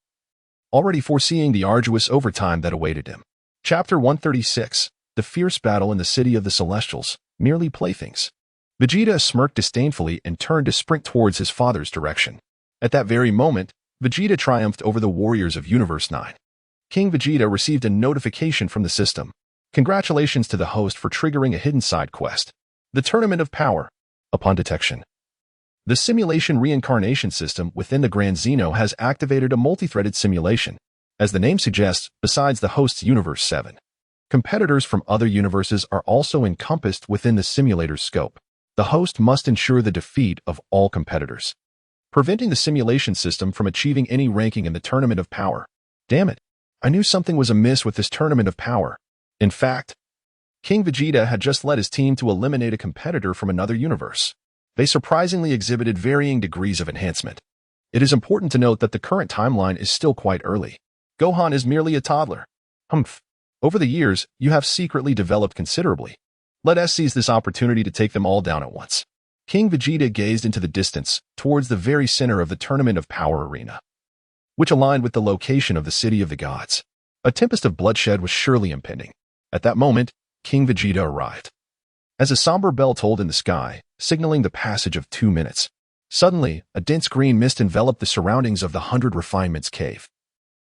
[SPEAKER 1] already foreseeing the arduous overtime that awaited him. Chapter 136. The Fierce Battle in the City of the Celestials, Merely Playthings. Vegeta smirked disdainfully and turned to sprint towards his father's direction. At that very moment, Vegeta triumphed over the warriors of Universe 9. King Vegeta received a notification from the system. Congratulations to the host for triggering a hidden side quest. The Tournament of Power. Upon detection, the simulation reincarnation system within the Grand Zeno has activated a multi-threaded simulation. As the name suggests, besides the host's Universe 7, competitors from other universes are also encompassed within the simulator's scope. The host must ensure the defeat of all competitors, preventing the simulation system from achieving any ranking in the Tournament of Power. Damn it. I knew something was amiss with this Tournament of Power. In fact, King Vegeta had just led his team to eliminate a competitor from another universe. They surprisingly exhibited varying degrees of enhancement. It is important to note that the current timeline is still quite early. Gohan is merely a toddler. Humph. Over the years, you have secretly developed considerably. Let us seize this opportunity to take them all down at once. King Vegeta gazed into the distance, towards the very center of the Tournament of Power arena, which aligned with the location of the City of the Gods. A tempest of bloodshed was surely impending. At that moment, King Vegeta arrived. As a somber bell tolled in the sky, signaling the passage of 2 minutes. Suddenly, a dense green mist enveloped the surroundings of the 100 Refinements cave,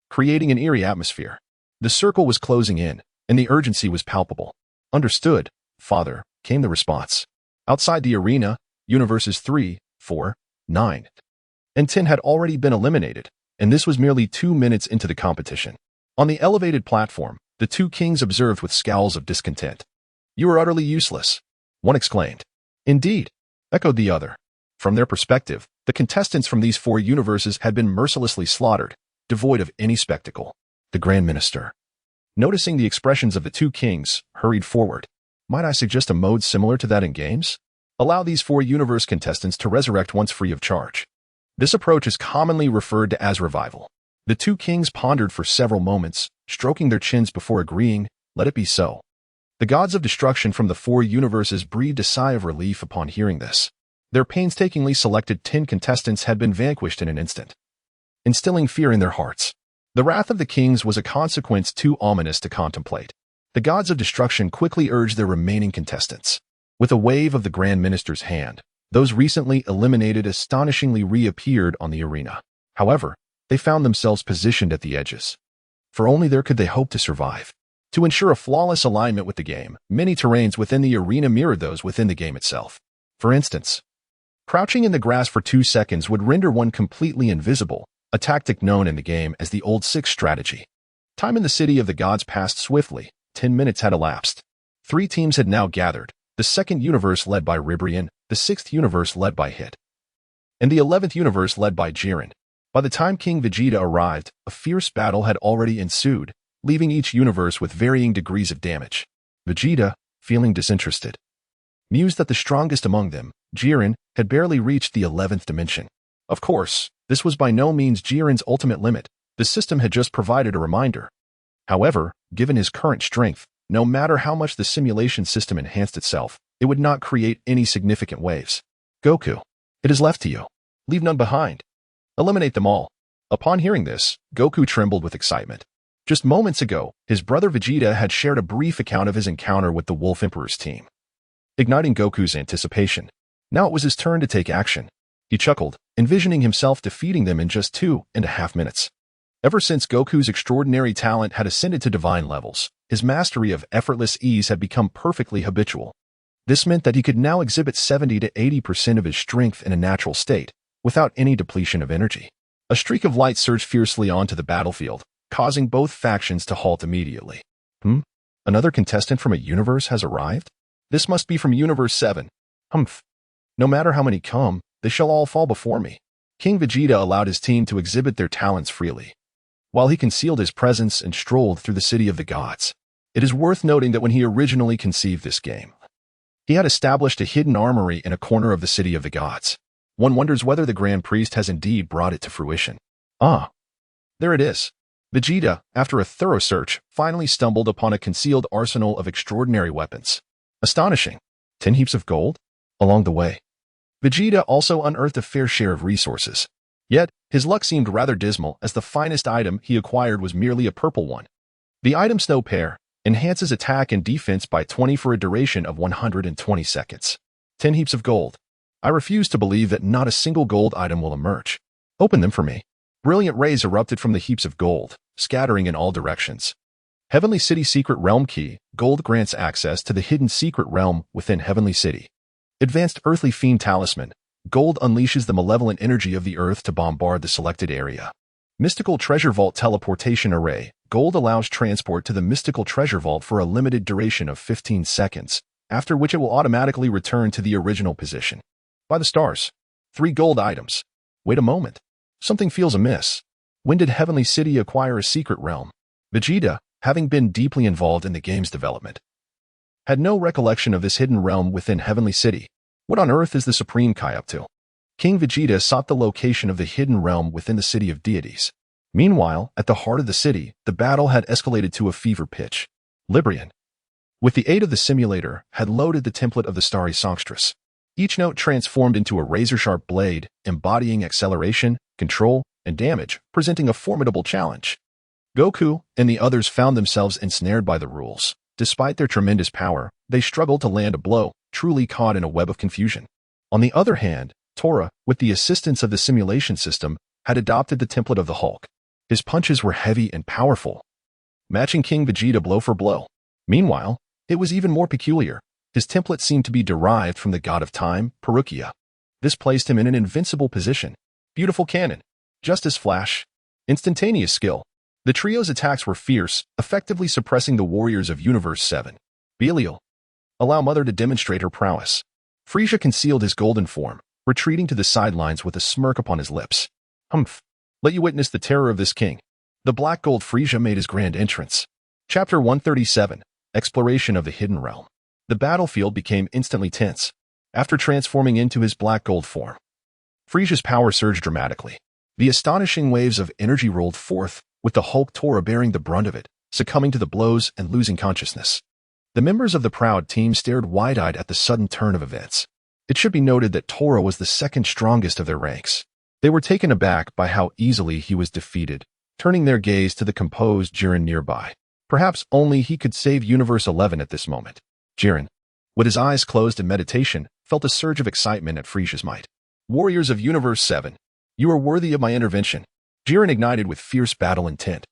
[SPEAKER 1] creating an eerie atmosphere. The circle was closing in, and the urgency was palpable. "Understood, Father," came the response. Outside the arena, universes 3, 4, 9, and 10 had already been eliminated, and this was merely 2 minutes into the competition. On the elevated platform, the two kings observed with scowls of discontent. "You are utterly useless," one exclaimed. "Indeed," echoed the other. From their perspective, the contestants from these 4 universes had been mercilessly slaughtered, devoid of any spectacle. The Grand Minister, noticing the expressions of the two kings, hurried forward. "Might I suggest a mode similar to that in games? Allow these 4 universe contestants to resurrect once free of charge." This approach is commonly referred to as revival. The two kings pondered for several moments, stroking their chins before agreeing, "Let it be so." The gods of destruction from the 4 universes breathed a sigh of relief upon hearing this. Their painstakingly selected 10 contestants had been vanquished in an instant, instilling fear in their hearts. The wrath of the kings was a consequence too ominous to contemplate. The gods of destruction quickly urged their remaining contestants. With a wave of the Grand Minister's hand, those recently eliminated astonishingly reappeared on the arena. However, they found themselves positioned at the edges, for only there could they hope to survive. To ensure a flawless alignment with the game, many terrains within the arena mirrored those within the game itself. For instance, crouching in the grass for 2 seconds would render one completely invisible, a tactic known in the game as the Old Six strategy. Time in the City of the Gods passed swiftly. 10 minutes had elapsed. 3 teams had now gathered, the 2nd universe led by Ribrian, the 6th universe led by Hit, and the 11th universe led by Jiren. By the time King Vegeta arrived, a fierce battle had already ensued, leaving each universe with varying degrees of damage. Vegeta, feeling disinterested, mused that the strongest among them, Jiren, had barely reached the 11th dimension. Of course, this was by no means Jiren's ultimate limit. The system had just provided a reminder. However, given his current strength, no matter how much the simulation system enhanced itself, it would not create any significant waves. "Goku, it is left to you. Leave none behind. Eliminate them all." Upon hearing this, Goku trembled with excitement. Just moments ago, his brother Vegeta had shared a brief account of his encounter with the Wolf Emperor's team, igniting Goku's anticipation. Now it was his turn to take action. He chuckled, envisioning himself defeating them in just 2.5 minutes. Ever since Goku's extraordinary talent had ascended to divine levels, his mastery of effortless ease had become perfectly habitual. This meant that he could now exhibit 70 to 80% of his strength in a natural state, without any depletion of energy. A streak of light surged fiercely onto the battlefield, causing both factions to halt immediately. Another contestant from a universe has arrived? This must be from Universe 7. Humph. No matter how many come, they shall all fall before me. King Vegeta allowed his team to exhibit their talents freely, while he concealed his presence and strolled through the City of the Gods. It is worth noting that when he originally conceived this game, he had established a hidden armory in a corner of the City of the Gods. One wonders whether the Grand Priest has indeed brought it to fruition. Ah, there it is. Vegeta, after a thorough search, finally stumbled upon a concealed arsenal of extraordinary weapons. Astonishing. 10 heaps of gold? Along the way, Vegeta also unearthed a fair share of resources. Yet, his luck seemed rather dismal as the finest item he acquired was merely a purple one. The item Snow Pair enhances attack and defense by 20 for a duration of 120 seconds. 10 heaps of gold. I refuse to believe that not a single gold item will emerge. Open them for me. Brilliant rays erupted from the heaps of gold, scattering in all directions. Heavenly City Secret Realm Key. Gold grants access to the hidden secret realm within Heavenly City. Advanced Earthly Fiend Talisman. Gold unleashes the malevolent energy of the earth to bombard the selected area. Mystical Treasure Vault Teleportation Array. Gold allows transport to the Mystical Treasure Vault for a limited duration of 15 seconds, after which it will automatically return to the original position. By the stars. 3 gold items. Wait a moment. Something feels amiss. When did Heavenly City acquire a secret realm? Vegeta, having been deeply involved in the game's development, had no recollection of this hidden realm within Heavenly City. What on earth is the Supreme Kai up to? King Vegeta sought the location of the hidden realm within the City of Deities. Meanwhile, at the heart of the city, the battle had escalated to a fever pitch. Librian, with the aid of the simulator, had loaded the template of the starry songstress. Each note transformed into a razor-sharp blade, embodying acceleration, control, and damage, presenting a formidable challenge. Goku and the others found themselves ensnared by the rules. Despite their tremendous power, they struggled to land a blow, truly caught in a web of confusion. On the other hand, Tora, with the assistance of the simulation system, had adopted the template of the Hulk. His punches were heavy and powerful, matching King Vegeta blow for blow. Meanwhile, it was even more peculiar. His template seemed to be derived from the god of time, Parukia. This placed him in an invincible position. Beautiful cannon. Justice Flash. Instantaneous skill. The trio's attacks were fierce, effectively suppressing the warriors of Universe 7. Belial. Allow Mother to demonstrate her prowess. Frieza concealed his golden form, retreating to the sidelines with a smirk upon his lips. Humph. Let you witness the terror of this king. The black gold Frieza made his grand entrance. Chapter 137. Exploration of the Hidden Realm. The battlefield became instantly tense. After transforming into his black gold form, Frieza's power surged dramatically. The astonishing waves of energy rolled forth, with the Hulk Tora bearing the brunt of it, succumbing to the blows and losing consciousness. The members of the proud team stared wide-eyed at the sudden turn of events. It should be noted that Tora was the second strongest of their ranks. They were taken aback by how easily he was defeated, turning their gaze to the composed Jiren nearby. Perhaps only he could save Universe 11 at this moment. Jiren, with his eyes closed in meditation, felt a surge of excitement at Frieza's might. Warriors of Universe 7, you are worthy of my intervention. Jiren ignited with fierce battle intent.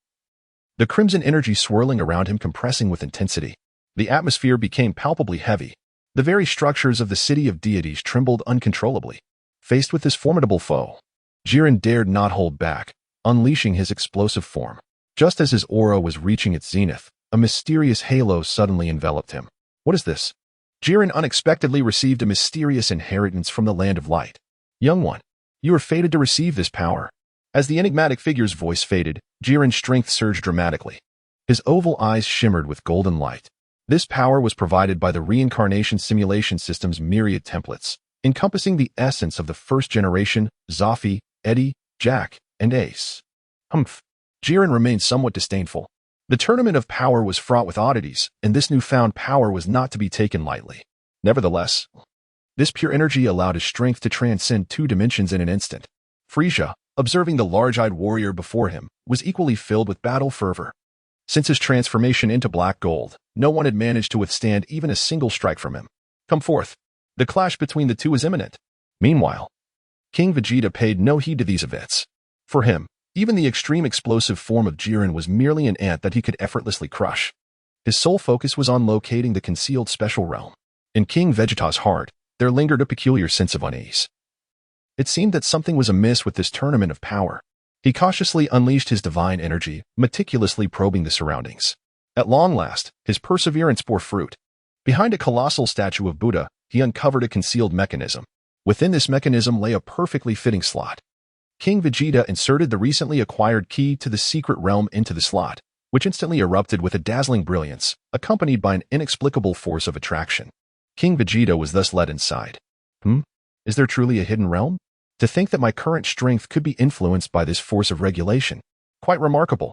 [SPEAKER 1] The crimson energy swirling around him compressing with intensity. The atmosphere became palpably heavy. The very structures of the city of deities trembled uncontrollably. Faced with this formidable foe, Jiren dared not hold back, unleashing his explosive form. Just as his aura was reaching its zenith, a mysterious halo suddenly enveloped him. What is this? Jiren unexpectedly received a mysterious inheritance from the land of light. Young one, you are fated to receive this power. As the enigmatic figure's voice faded, Jiren's strength surged dramatically. His oval eyes shimmered with golden light. This power was provided by the reincarnation simulation system's myriad templates, encompassing the essence of the first generation, Zafy, Eddie, Jack, and Ace. Humph. Jiren remained somewhat disdainful. The tournament of power was fraught with oddities, and this newfound power was not to be taken lightly. Nevertheless, this pure energy allowed his strength to transcend 2 dimensions in an instant. Frieza, observing the large-eyed warrior before him, was equally filled with battle fervor. Since his transformation into black gold, no one had managed to withstand even a single strike from him. Come forth. The clash between the two is imminent. Meanwhile, King Vegeta paid no heed to these events. For him, even the extreme explosive form of Jiren was merely an ant that he could effortlessly crush. His sole focus was on locating the concealed special realm. In King Vegeta's heart, there lingered a peculiar sense of unease. It seemed that something was amiss with this tournament of power. He cautiously unleashed his divine energy, meticulously probing the surroundings. At long last, his perseverance bore fruit. Behind a colossal statue of Buddha, he uncovered a concealed mechanism. Within this mechanism lay a perfectly fitting slot. King Vegeta inserted the recently acquired key to the secret realm into the slot, which instantly erupted with a dazzling brilliance, accompanied by an inexplicable force of attraction. King Vegeta was thus led inside. Is there truly a hidden realm? To think that my current strength could be influenced by this force of regulation. Quite remarkable.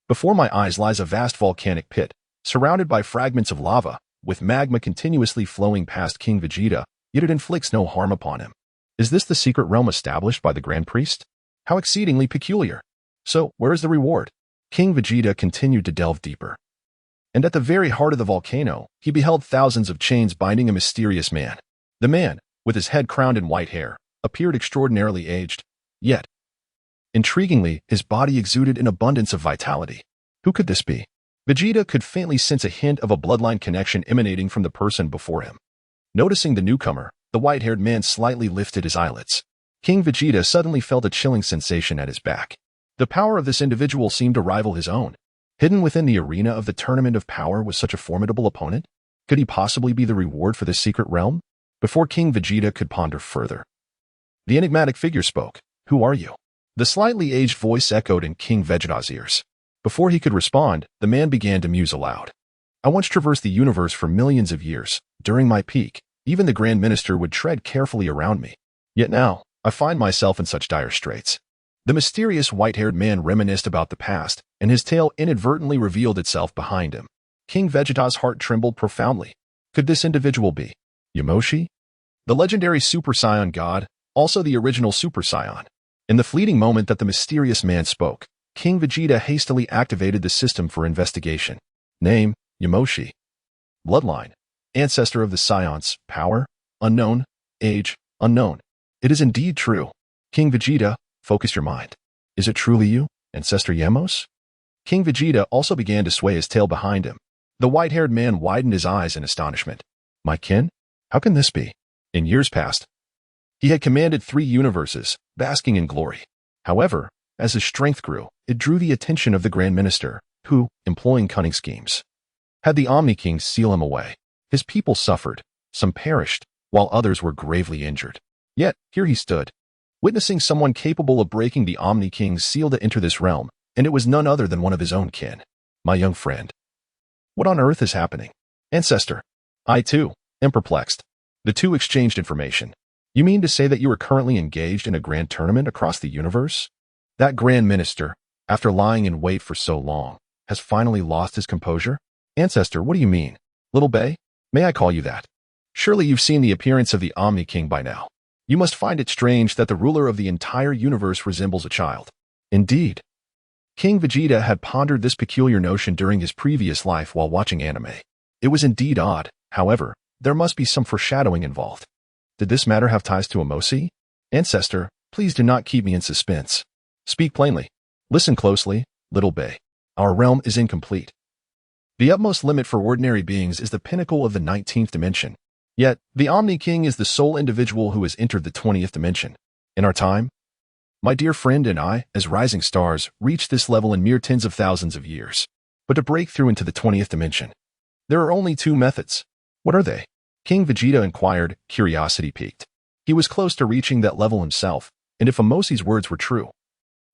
[SPEAKER 1] Before my eyes lies a vast volcanic pit, surrounded by fragments of lava, with magma continuously flowing past King Vegeta, yet it inflicts no harm upon him. Is this the secret realm established by the Grand Priest? How exceedingly peculiar. So, where is the reward? King Vegeta continued to delve deeper. And at the very heart of the volcano, he beheld thousands of chains binding a mysterious man. The man, with his head crowned in white hair, appeared extraordinarily aged. Yet, intriguingly, his body exuded an abundance of vitality. Who could this be? Vegeta could faintly sense a hint of a bloodline connection emanating from the person before him. Noticing the newcomer, the white-haired man slightly lifted his eyelids. King Vegeta suddenly felt a chilling sensation at his back. The power of this individual seemed to rival his own. Hidden within the arena of the tournament of power was such a formidable opponent? Could he possibly be the reward for this secret realm? Before King Vegeta could ponder further, the enigmatic figure spoke. Who are you? The slightly aged voice echoed in King Vegeta's ears. Before he could respond, the man began to muse aloud. I once traversed the universe for millions of years. During my peak, even the Grand Minister would tread carefully around me. Yet now, I find myself in such dire straits. The mysterious white-haired man reminisced about the past, and his tale inadvertently revealed itself behind him. King Vegeta's heart trembled profoundly. Could this individual be Yamoshi? The legendary Super Saiyan god, also the original Super Saiyan. In the fleeting moment that the mysterious man spoke, King Vegeta hastily activated the system for investigation. Name, Yamoshi. Bloodline, ancestor of the Saiyans. Power, unknown. Age, Unknown. It is indeed true. King Vegeta, focus your mind. Is it truly you, Ancestor Yamos? King Vegeta also began to sway his tail behind him. The white-haired man widened his eyes in astonishment. My kin? How can this be? In years past, he had commanded 3 universes, basking in glory. However, as his strength grew, it drew the attention of the Grand Minister, who, employing cunning schemes, had the Omni King seal him away. His people suffered, some perished, while others were gravely injured. Yet, here he stood, witnessing someone capable of breaking the Omni King's seal to enter this realm, and it was none other than one of his own kin. My young friend. What on earth is happening? Ancestor. I, too, am perplexed. The two exchanged information. You mean to say that you are currently engaged in a grand tournament across the universe? That Grand Minister, after lying in wait for so long, has finally lost his composure? Ancestor, what do you mean? Little Bay? May I call you that? Surely you've seen the appearance of the Omni King by now. You must find it strange that the ruler of the entire universe resembles a child. Indeed. King Vegeta had pondered this peculiar notion during his previous life while watching anime. It was indeed odd, however, there must be some foreshadowing involved. Did this matter have ties to Amosi? Ancestor, please do not keep me in suspense. Speak plainly. Listen closely, Little Bay. Our realm is incomplete. The utmost limit for ordinary beings is the pinnacle of the 19th dimension. Yet, the Omni King is the sole individual who has entered the 20th dimension. In our time, my dear friend and I, as rising stars, reached this level in mere tens of thousands of years. But to break through into the 20th dimension, there are only 2 methods. What are they? King Vegeta inquired, curiosity piqued. He was close to reaching that level himself, and if Amosi's words were true,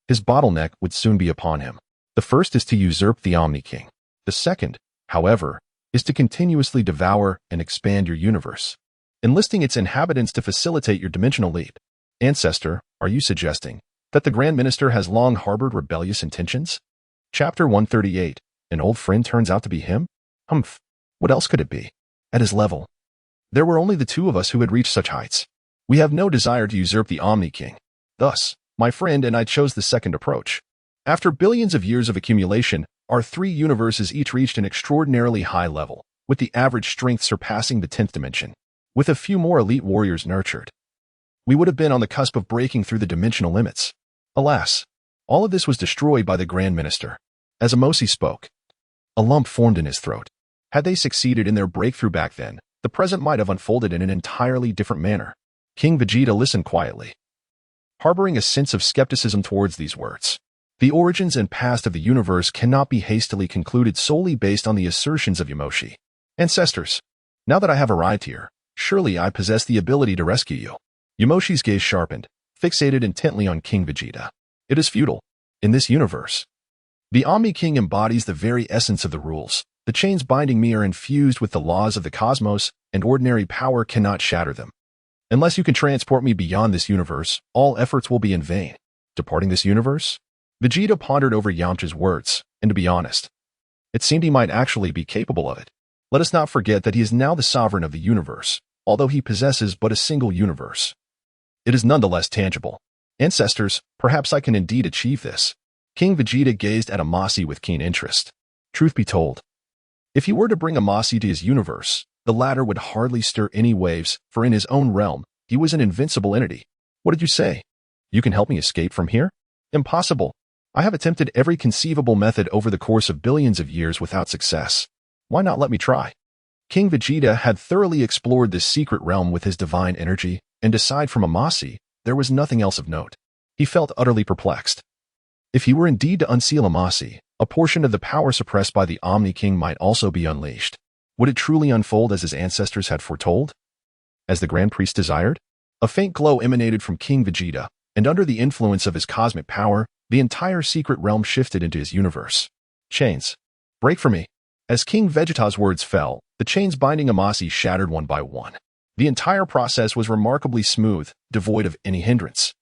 [SPEAKER 1] his bottleneck would soon be upon him. The first is to usurp the Omni King. The second, however, is to continuously devour and expand your universe, enlisting its inhabitants to facilitate your dimensional leap. Ancestor, are you suggesting that the Grand Minister has long harbored rebellious intentions? Chapter 138. An old friend turns out to be him? Humph. What else could it be? At his level, there were only the 2 of us who had reached such heights. We have no desire to usurp the Omni King. Thus, my friend and I chose the second approach. After billions of years of accumulation, our 3 universes each reached an extraordinarily high level, with the average strength surpassing the 10th dimension. With a few more elite warriors nurtured, we would have been on the cusp of breaking through the dimensional limits. Alas, all of this was destroyed by the Grand Minister. As Amosi spoke, a lump formed in his throat. Had they succeeded in their breakthrough back then, the present might have unfolded in an entirely different manner. King Vegeta listened quietly, harboring a sense of skepticism towards these words. The origins and past of the universe cannot be hastily concluded solely based on the assertions of Yamoshi. Ancestors, now that I have arrived here, surely I possess the ability to rescue you. Yamoshi's gaze sharpened, fixated intently on King Vegeta. It is futile. In this universe, the Omni King embodies the very essence of the rules. The chains binding me are infused with the laws of the cosmos, and ordinary power cannot shatter them. Unless you can transport me beyond this universe, all efforts will be in vain. Departing this universe? Vegeta pondered over Yamcha's words, and to be honest, it seemed he might actually be capable of it. Let us not forget that he is now the sovereign of the universe, although he possesses but a single universe. It is nonetheless tangible. Ancestors, perhaps I can indeed achieve this. King Vegeta gazed at Amasi with keen interest. Truth be told, if he were to bring Amasi to his universe, the latter would hardly stir any waves, for in his own realm, he was an invincible entity. What did you say? You can help me escape from here? Impossible. I have attempted every conceivable method over the course of billions of years without success. Why not let me try? King Vegeta had thoroughly explored this secret realm with his divine energy, and aside from Amasi, there was nothing else of note. He felt utterly perplexed. If he were indeed to unseal Amasi, a portion of the power suppressed by the Omni King might also be unleashed. Would it truly unfold as his ancestors had foretold? As the Grand Priest desired? A faint glow emanated from King Vegeta, and under the influence of his cosmic power, the entire secret realm shifted into his universe. Chains. Break for me. As King Vegeta's words fell, the chains binding Amasi shattered one by one. The entire process was remarkably smooth, devoid of any hindrance.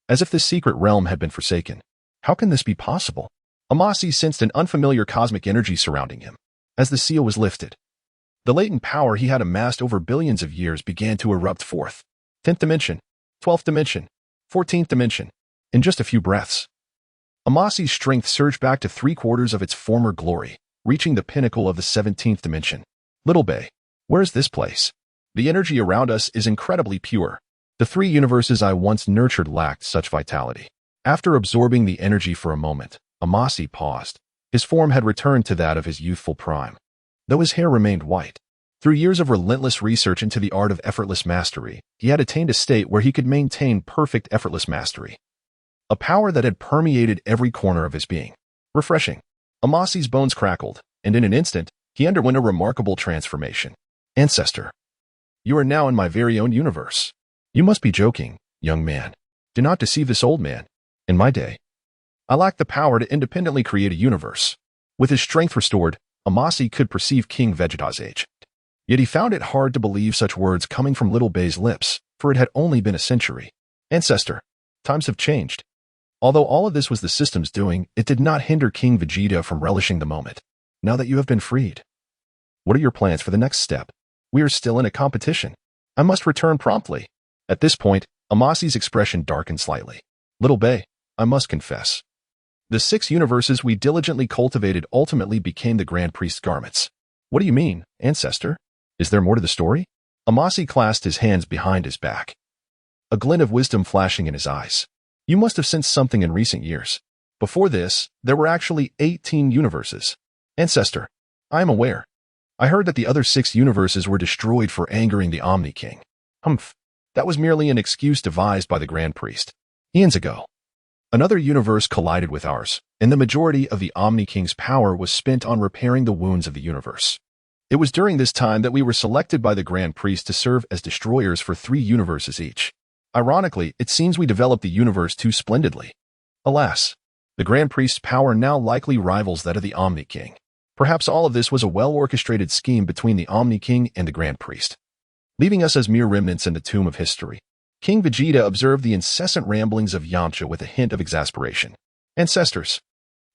[SPEAKER 1] As if this secret realm had been forsaken. How can this be possible? Amasi sensed an unfamiliar cosmic energy surrounding him. As the seal was lifted, the latent power he had amassed over billions of years began to erupt forth. 10th dimension, 12th dimension, 14th dimension. In just a few breaths, Amasi's strength surged back to 3/4 of its former glory, reaching the pinnacle of the 17th dimension. Little Bay, where is this place? The energy around us is incredibly pure. The three universes I once nurtured lacked such vitality. After absorbing the energy for a moment, Amasi paused. His form had returned to that of his youthful prime, though his hair remained white. Through years of relentless research into the art of effortless mastery, he had attained a state where he could maintain perfect effortless mastery, a power that had permeated every corner of his being. Refreshing. Amasi's bones crackled, and in an instant, he underwent a remarkable transformation. Ancestor, you are now in my very own universe. You must be joking, young man. Do not deceive this old man. In my day, I lacked the power to independently create a universe. With his strength restored, Amasi could perceive King Vegeta's age. Yet he found it hard to believe such words coming from Little Bay's lips, for it had only been a century. Ancestor, times have changed. Although all of this was the system's doing, it did not hinder King Vegeta from relishing the moment. Now that you have been freed, what are your plans for the next step? We are still in a competition. I must return promptly. At this point, Amasi's expression darkened slightly. Little Bay, I must confess. The 6 universes we diligently cultivated ultimately became the Grand Priest's garments. What do you mean, Ancestor? Is there more to the story? Amasi clasped his hands behind his back, a glint of wisdom flashing in his eyes. You must have sensed something in recent years. Before this, there were actually 18 universes. Ancestor, I am aware. I heard that the other 6 universes were destroyed for angering the Omni King. Humph. That was merely an excuse devised by the Grand Priest. Eons ago, another universe collided with ours, and the majority of the Omni King's power was spent on repairing the wounds of the universe. It was during this time that we were selected by the Grand Priest to serve as destroyers for 3 universes each. Ironically, it seems we developed the universe too splendidly. Alas, the Grand Priest's power now likely rivals that of the Omni King. Perhaps all of this was a well-orchestrated scheme between the Omni King and the Grand Priest. Leaving us as mere remnants in the tomb of history, King Vegeta observed the incessant ramblings of Yamcha with a hint of exasperation. Ancestors,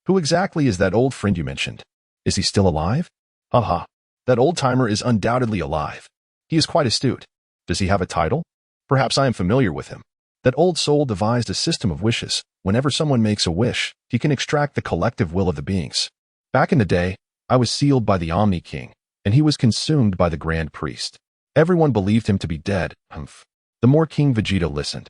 [SPEAKER 1] who exactly is that old friend you mentioned? Is he still alive? Haha, that old-timer is undoubtedly alive. He is quite astute. Does he have a title? Perhaps I am familiar with him. That old soul devised a system of wishes. Whenever someone makes a wish, he can extract the collective will of the beings. Back in the day, I was sealed by the Omni King, and he was consumed by the Grand Priest. Everyone believed him to be dead. Humph. The more King Vegeta listened,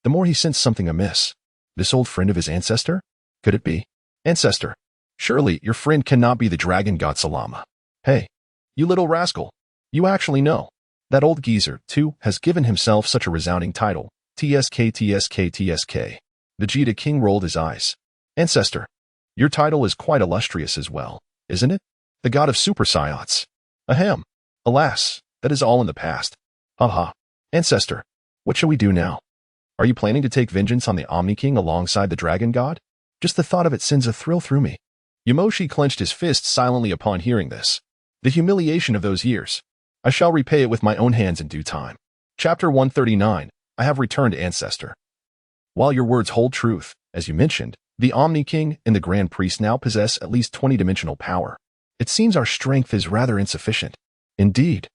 [SPEAKER 1] the more he sensed something amiss. This old friend of his ancestor? Could it be? Ancestor, surely your friend cannot be the Dragon God Salama. Hey, you little rascal. You actually know. That old geezer, too, has given himself such a resounding title. TSK, TSK, TSK. Vegeta King rolled his eyes. Ancestor, your title is quite illustrious as well, isn't it? The god of Super Saiyans. Ahem. Alas, that is all in the past. Haha. Ancestor, what shall we do now? Are you planning to take vengeance on the Omni King alongside the Dragon God? Just the thought of it sends a thrill through me. Yamoshi clenched his fist silently upon hearing this. The humiliation of those years. I shall repay it with my own hands in due time. Chapter 139. I have returned, Ancestor. While your words hold truth, as you mentioned, the Omni King and the Grand Priest now possess at least 20-dimensional power. It seems our strength is rather insufficient. Indeed.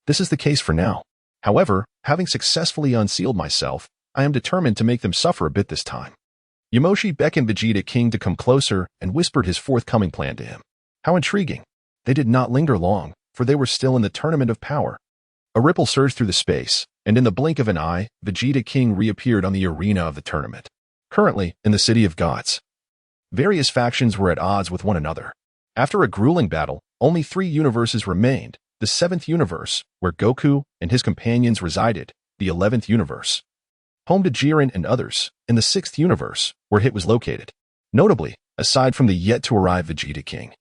[SPEAKER 1] This is the case for now. However, having successfully unsealed myself, I am determined to make them suffer a bit this time. Yamoshi beckoned Vegeta King to come closer and whispered his forthcoming plan to him. How intriguing. They did not linger long, for they were still in the tournament of power. A ripple surged through the space, and in the blink of an eye, Vegeta King reappeared on the arena of the tournament. Currently, in the City of Gods, various factions were at odds with one another. After a grueling battle, only 3 universes remained. The 7th universe, where Goku and his companions resided, the 11th universe, home to Jiren and others, and the 6th universe, where Hit was located. Notably, aside from the yet-to-arrive Vegeta King,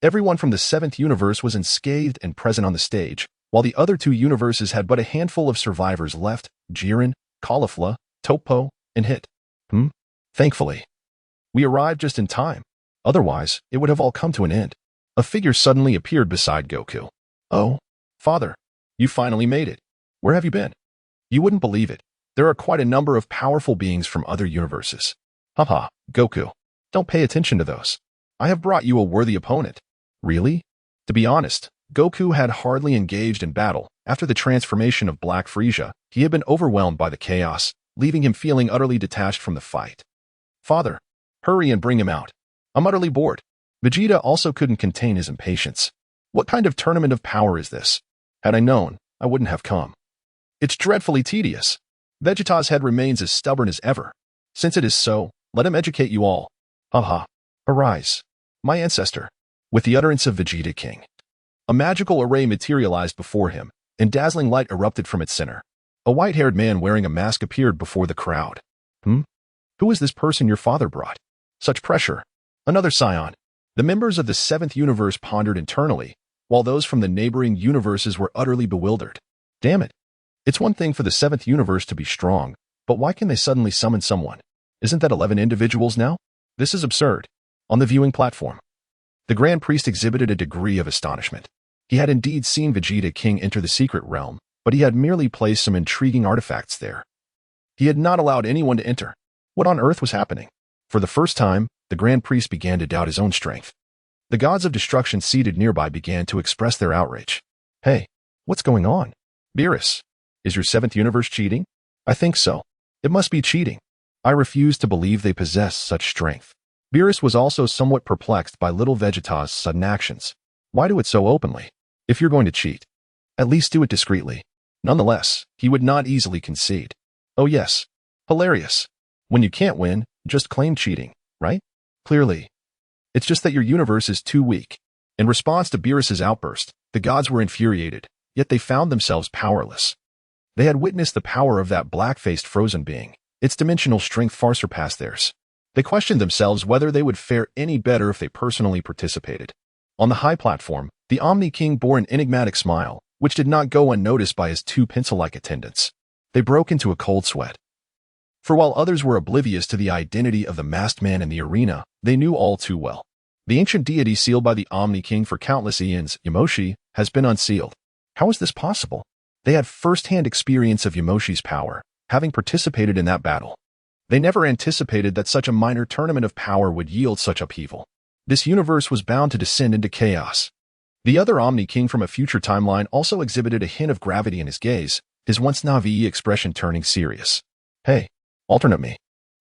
[SPEAKER 1] everyone from the 7th universe was unscathed and present on the stage, while the other 2 universes had but a handful of survivors left, Jiren, Caulifla, Topo, and Hit. Thankfully, we arrived just in time. Otherwise, it would have all come to an end. A figure suddenly appeared beside Goku. Oh, Father, you finally made it. Where have you been? You wouldn't believe it. There are quite a number of powerful beings from other universes. Haha, Goku, don't pay attention to those. I have brought you a worthy opponent. Really? To be honest, Goku had hardly engaged in battle. After the transformation of Black Frieza, he had been overwhelmed by the chaos, leaving him feeling utterly detached from the fight. Father, hurry and bring him out. I'm utterly bored. Vegeta also couldn't contain his impatience. What kind of tournament of power is this? Had I known, I wouldn't have come. It's dreadfully tedious. Vegeta's head remains as stubborn as ever. Since it is so, let him educate you all. Ha. Arise, my ancestor. With the utterance of Vegeta King, a magical array materialized before him, and dazzling light erupted from its center. A white-haired man wearing a mask appeared before the crowd. Who is this person your father brought? Such pressure. Another scion. The members of the 7th universe pondered internally, while those from the neighboring universes were utterly bewildered. Damn it. It's one thing for the 7th universe to be strong, but why can they suddenly summon someone? Isn't that 11 individuals now? This is absurd. On the viewing platform, the Grand Priest exhibited a degree of astonishment. He had indeed seen Vegeta King enter the secret realm, but he had merely placed some intriguing artifacts there. He had not allowed anyone to enter. What on earth was happening? For the first time, the Grand Priest began to doubt his own strength. The gods of destruction seated nearby began to express their outrage. Hey, what's going on? Beerus, is your 7th universe cheating? I think so. It must be cheating. I refuse to believe they possess such strength. Beerus was also somewhat perplexed by little Vegeta's sudden actions. Why do it so openly? If you're going to cheat, at least do it discreetly. Nonetheless, he would not easily concede. Oh yes. Hilarious. When you can't win, just claim cheating, right? Clearly. It's just that your universe is too weak. In response to Beerus's outburst, the gods were infuriated, yet they found themselves powerless. They had witnessed the power of that black-faced frozen being. Its dimensional strength far surpassed theirs. They questioned themselves whether they would fare any better if they personally participated. On the high platform, the Omni King bore an enigmatic smile, which did not go unnoticed by his 2 pencil-like attendants. They broke into a cold sweat. For while others were oblivious to the identity of the masked man in the arena, they knew all too well. The ancient deity sealed by the Omni King for countless eons, Yamoshi, has been unsealed. How is this possible? They had first-hand experience of Yamoshi's power, having participated in that battle. They never anticipated that such a minor tournament of power would yield such upheaval. This universe was bound to descend into chaos. The other Omni King from a future timeline also exhibited a hint of gravity in his gaze, his once Navi expression turning serious. Hey, alternate me.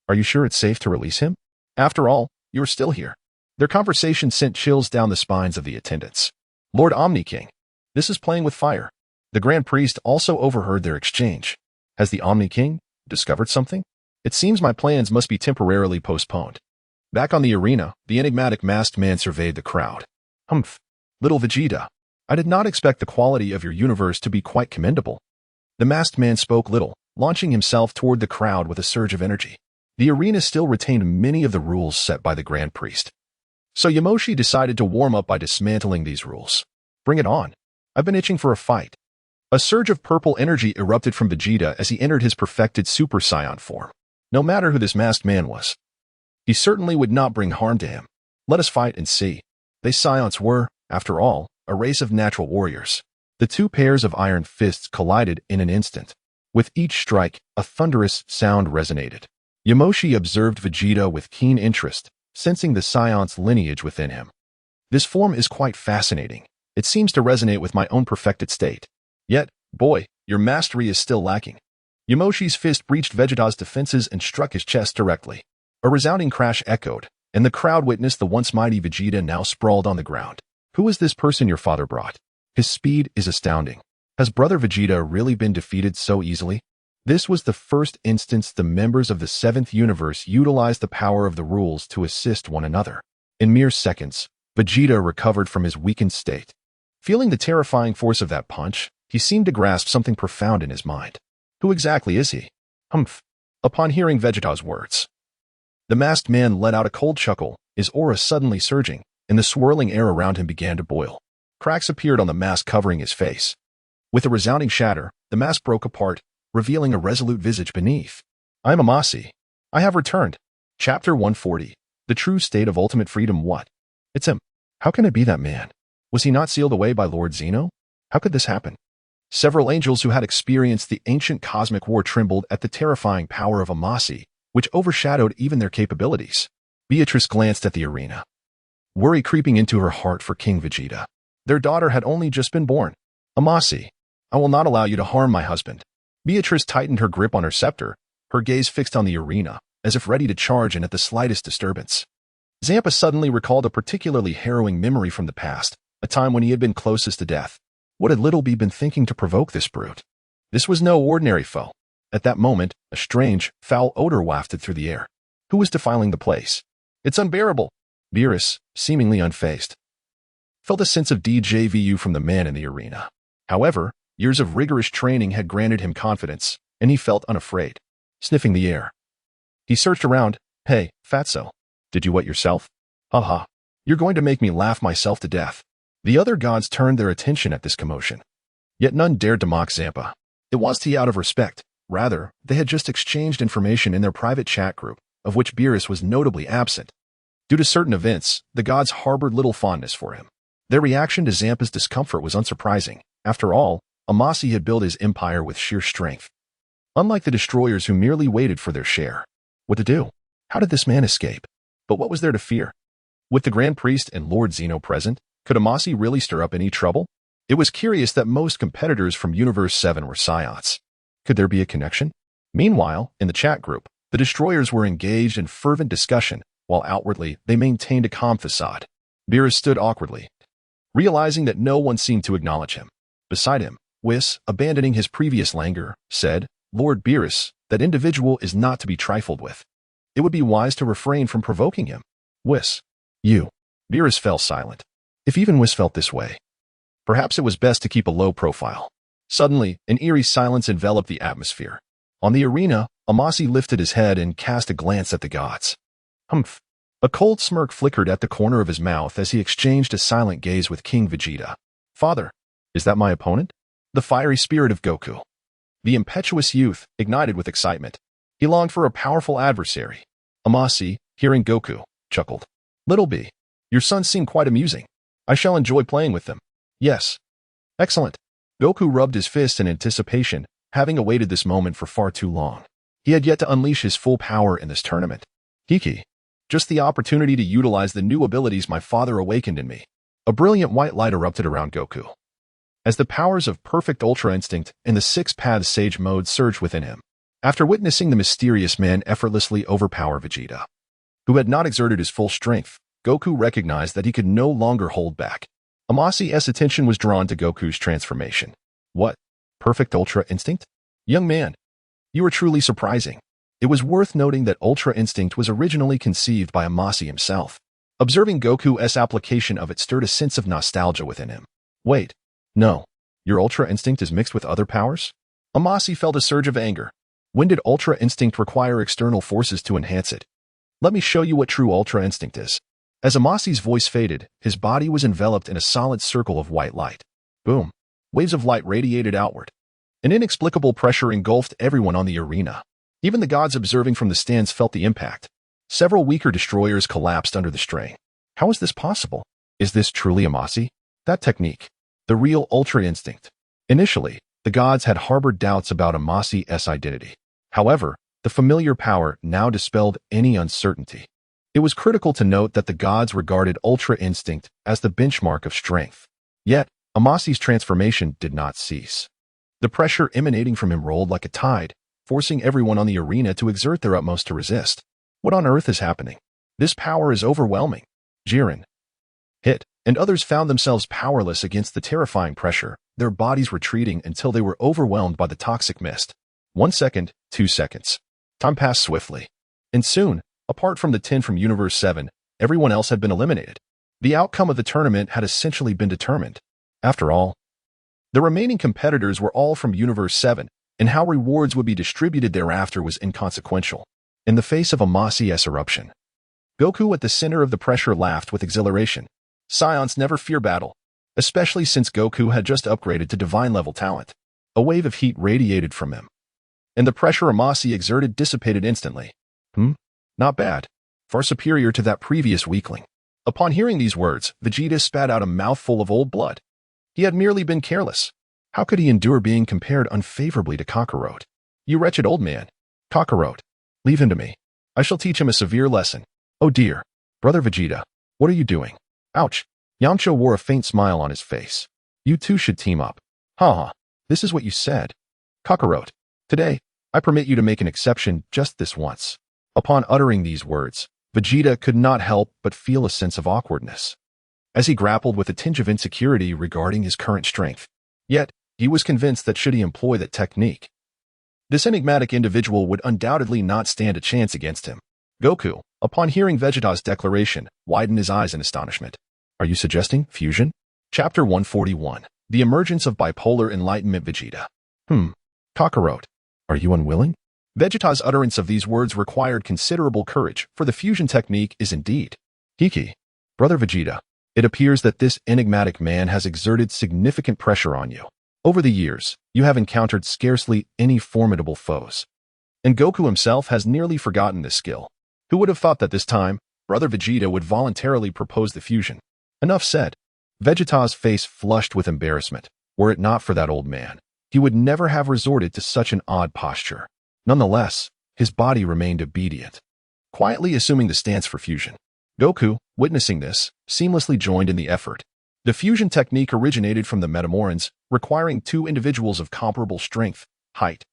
[SPEAKER 1] Are you sure it's safe to release him? After all, you're still here. Their conversation sent chills down the spines of the attendants. Lord Omni King, this is playing with fire. The Grand Priest also overheard their exchange. Has the Omni King discovered something? It seems my plans must be temporarily postponed. Back on the arena, the enigmatic masked man surveyed the crowd. Humph. Little Vegeta, I did not expect the quality of your universe to be quite commendable. The masked man spoke little, launching himself toward the crowd with a surge of energy. The arena still retained many of the rules set by the Grand Priest. So Yamoshi decided to warm up by dismantling these rules. Bring it on. I've been itching for a fight. A surge of purple energy erupted from Vegeta as he entered his perfected Super Saiyan form. No matter who this masked man was, he certainly would not bring harm to him. Let us fight and see. They Scions were, after all, a race of natural warriors. The 2 pairs of iron fists collided in an instant. With each strike, a thunderous sound resonated. Yamoshi observed Vegeta with keen interest, sensing the Scion's lineage within him. This form is quite fascinating. It seems to resonate with my own perfected state. Yet, boy, your mastery is still lacking. Yamoshi's fist breached Vegeta's defenses and struck his chest directly. A resounding crash echoed, and the crowd witnessed the once mighty Vegeta now sprawled on the ground. Who is this person your father brought? His speed is astounding. Has Brother Vegeta really been defeated so easily? This was the first instance the members of the 7th universe utilized the power of the rules to assist one another. In mere seconds, Vegeta recovered from his weakened state. Feeling the terrifying force of that punch, he seemed to grasp something profound in his mind. Who exactly is he? Humph. Upon hearing Vegeta's words, the masked man let out a cold chuckle, his aura suddenly surging, and the swirling air around him began to boil. Cracks appeared on the mask covering his face. With a resounding shatter, the mask broke apart, revealing a resolute visage beneath. I am Amasi. I have returned. Chapter 140. The true state of ultimate freedom. What? It's him. How can it be that man? Was he not sealed away by Lord Zeno? How could this happen? Several angels who had experienced the ancient cosmic war trembled at the terrifying power of Amasi, which overshadowed even their capabilities. Beatrice glanced at the arena, worry creeping into her heart for King Vegeta. Their daughter had only just been born. Amasi, I will not allow you to harm my husband. Beatrice tightened her grip on her scepter, her gaze fixed on the arena, as if ready to charge in at the slightest disturbance. Zampa suddenly recalled a particularly harrowing memory from the past, a time when he had been closest to death. What had Little B been thinking to provoke this brute? This was no ordinary foe. At that moment, a strange, foul odor wafted through the air. Who was defiling the place? It's unbearable. Beerus, seemingly unfazed, felt a sense of déjà vu from the man in the arena. However, years of rigorous training had granted him confidence, and he felt unafraid. Sniffing the air, he searched around. Hey, fatso, did you wet yourself? Haha, you're going to make me laugh myself to death. The other gods turned their attention at this commotion. Yet none dared to mock Zampa. It wasn't out of respect. Rather, they had just exchanged information in their private chat group, of which Beerus was notably absent. Due to certain events, the gods harbored little fondness for him. Their reaction to Zampa's discomfort was unsurprising. After all, Amasi had built his empire with sheer strength. Unlike the destroyers who merely waited for their share. What to do? How did this man escape? But what was there to fear? With the Grand Priest and Lord Zeno present, could Amasi really stir up any trouble? It was curious that most competitors from Universe 7 were Psiots. Could there be a connection? Meanwhile, in the chat group, the destroyers were engaged in fervent discussion, while outwardly they maintained a calm facade. Beerus stood awkwardly, realizing that no one seemed to acknowledge him. Beside him, Whis, abandoning his previous languor, said, Lord Beerus, that individual is not to be trifled with. It would be wise to refrain from provoking him. Whis. You. Beerus fell silent. If even Whis felt this way, perhaps it was best to keep a low profile. Suddenly, an eerie silence enveloped the atmosphere. On the arena, Amasi lifted his head and cast a glance at the gods. Humph. A cold smirk flickered at the corner of his mouth as he exchanged a silent gaze with King Vegeta. Father, is that my opponent? The fiery spirit of Goku. The impetuous youth, ignited with excitement. He longed for a powerful adversary. Amasi, hearing Goku, chuckled. Little B, your sons seem quite amusing. I shall enjoy playing with them. Yes. Excellent. Goku rubbed his fist in anticipation, having awaited this moment for far too long. He had yet to unleash his full power in this tournament. Hiki. Just the opportunity to utilize the new abilities my father awakened in me. A brilliant white light erupted around Goku, as the powers of perfect Ultra Instinct and the Six Paths Sage mode surged within him. After witnessing the mysterious man effortlessly overpower Vegeta, who had not exerted his full strength, Goku recognized that he could no longer hold back. Amasi's attention was drawn to Goku's transformation. What? Perfect Ultra Instinct? Young man, you are truly surprising. It was worth noting that Ultra Instinct was originally conceived by Amasi himself. Observing Goku's application of it stirred a sense of nostalgia within him. Wait. No. Your Ultra Instinct is mixed with other powers? Amasi felt a surge of anger. When did Ultra Instinct require external forces to enhance it? Let me show you what true Ultra Instinct is. As Amasi's voice faded, his body was enveloped in a solid circle of white light. Boom. Waves of light radiated outward. An inexplicable pressure engulfed everyone on the arena. Even the gods observing from the stands felt the impact. Several weaker destroyers collapsed under the strain. How is this possible? Is this truly Amasi? That technique. The real Ultra Instinct. Initially, the gods had harbored doubts about Amasi's identity. However, the familiar power now dispelled any uncertainty. It was critical to note that the gods regarded Ultra Instinct as the benchmark of strength. Yet, Amasi's transformation did not cease. The pressure emanating from him rolled like a tide, forcing everyone on the arena to exert their utmost to resist. What on earth is happening? This power is overwhelming. Jiren, Hit, and others found themselves powerless against the terrifying pressure, their bodies retreating until they were overwhelmed by the toxic mist. 1 second, 2 seconds. Time passed swiftly. And soon, apart from the 10 from Universe 7, everyone else had been eliminated. The outcome of the tournament had essentially been determined. After all, the remaining competitors were all from Universe 7, and how rewards would be distributed thereafter was inconsequential. In the face of Amasi's eruption, Goku at the center of the pressure laughed with exhilaration. Scions never fear battle, especially since Goku had just upgraded to divine-level talent. A wave of heat radiated from him, and the pressure Amasi exerted dissipated instantly. Not bad. Far superior to that previous weakling. Upon hearing these words, Vegeta spat out a mouthful of old blood. He had merely been careless. How could he endure being compared unfavorably to Kakarot? You wretched old man. Kakarot, leave him to me. I shall teach him a severe lesson. Oh dear. Brother Vegeta, what are you doing? Ouch. Yamcha wore a faint smile on his face. You two should team up. Haha, this is what you said. Kakarot, today, I permit you to make an exception just this once. Upon uttering these words, Vegeta could not help but feel a sense of awkwardness, as he grappled with a tinge of insecurity regarding his current strength. Yet, he was convinced that should he employ that technique, This enigmatic individual would undoubtedly not stand a chance against him. Goku, upon hearing Vegeta's declaration, widened his eyes in astonishment. Are you suggesting fusion? Chapter 141. The Emergence of Bipolar Enlightenment Vegeta. Kakarot, are you unwilling? Vegeta's utterance of these words required considerable courage, for the fusion technique is indeed. Hiki, Brother Vegeta, it appears that this enigmatic man has exerted significant pressure on you. Over the years, you have encountered scarcely any formidable foes. And Goku himself has nearly forgotten this skill. Who would have thought that this time, Brother Vegeta would voluntarily propose the fusion? Enough said. Vegeta's face flushed with embarrassment. Were it not for that old man, he would never have resorted to such an odd posture. Nonetheless, his body remained obedient, quietly assuming the stance for fusion. Goku, witnessing this, seamlessly joined in the effort. The fusion technique originated from the Metamorans, requiring two individuals of comparable strength, height,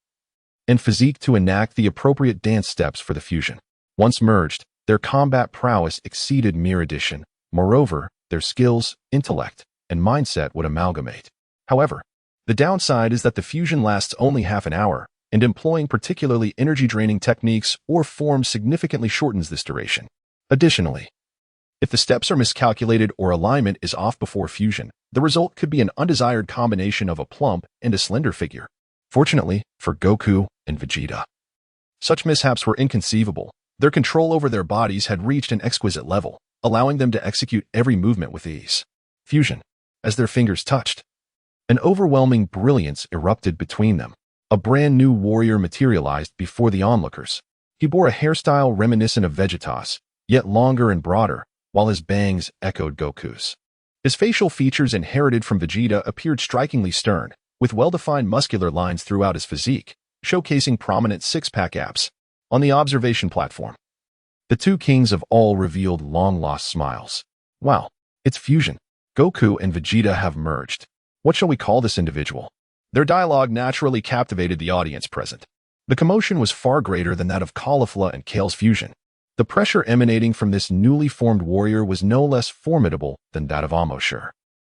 [SPEAKER 1] and physique to enact the appropriate dance steps for the fusion. Once merged, their combat prowess exceeded mere addition. Moreover, their skills, intellect, and mindset would amalgamate. However, the downside is that the fusion lasts only half an hour, and employing particularly energy-draining techniques or forms significantly shortens this duration. Additionally, if the steps are miscalculated or alignment is off before fusion, the result could be an undesired combination of a plump and a slender figure. Fortunately, for Goku and Vegeta, such mishaps were inconceivable. Their control over their bodies had reached an exquisite level, allowing them to execute every movement with ease. Fusion. As their fingers touched, an overwhelming brilliance erupted between them. A brand new warrior materialized before the onlookers. He bore a hairstyle reminiscent of Vegeta's, yet longer and broader, while his bangs echoed Goku's. His facial features inherited from Vegeta appeared strikingly stern, with well-defined muscular lines throughout his physique, showcasing prominent six-pack abs. On the observation platform, the two kings of all revealed long-lost smiles. Wow, it's fusion. Goku and Vegeta have merged. What shall we call this individual? Their dialogue naturally captivated the audience present. The commotion was far greater than that of Caulifla and Kale's fusion. The pressure emanating from this newly formed warrior was no less formidable than that of Amoshur.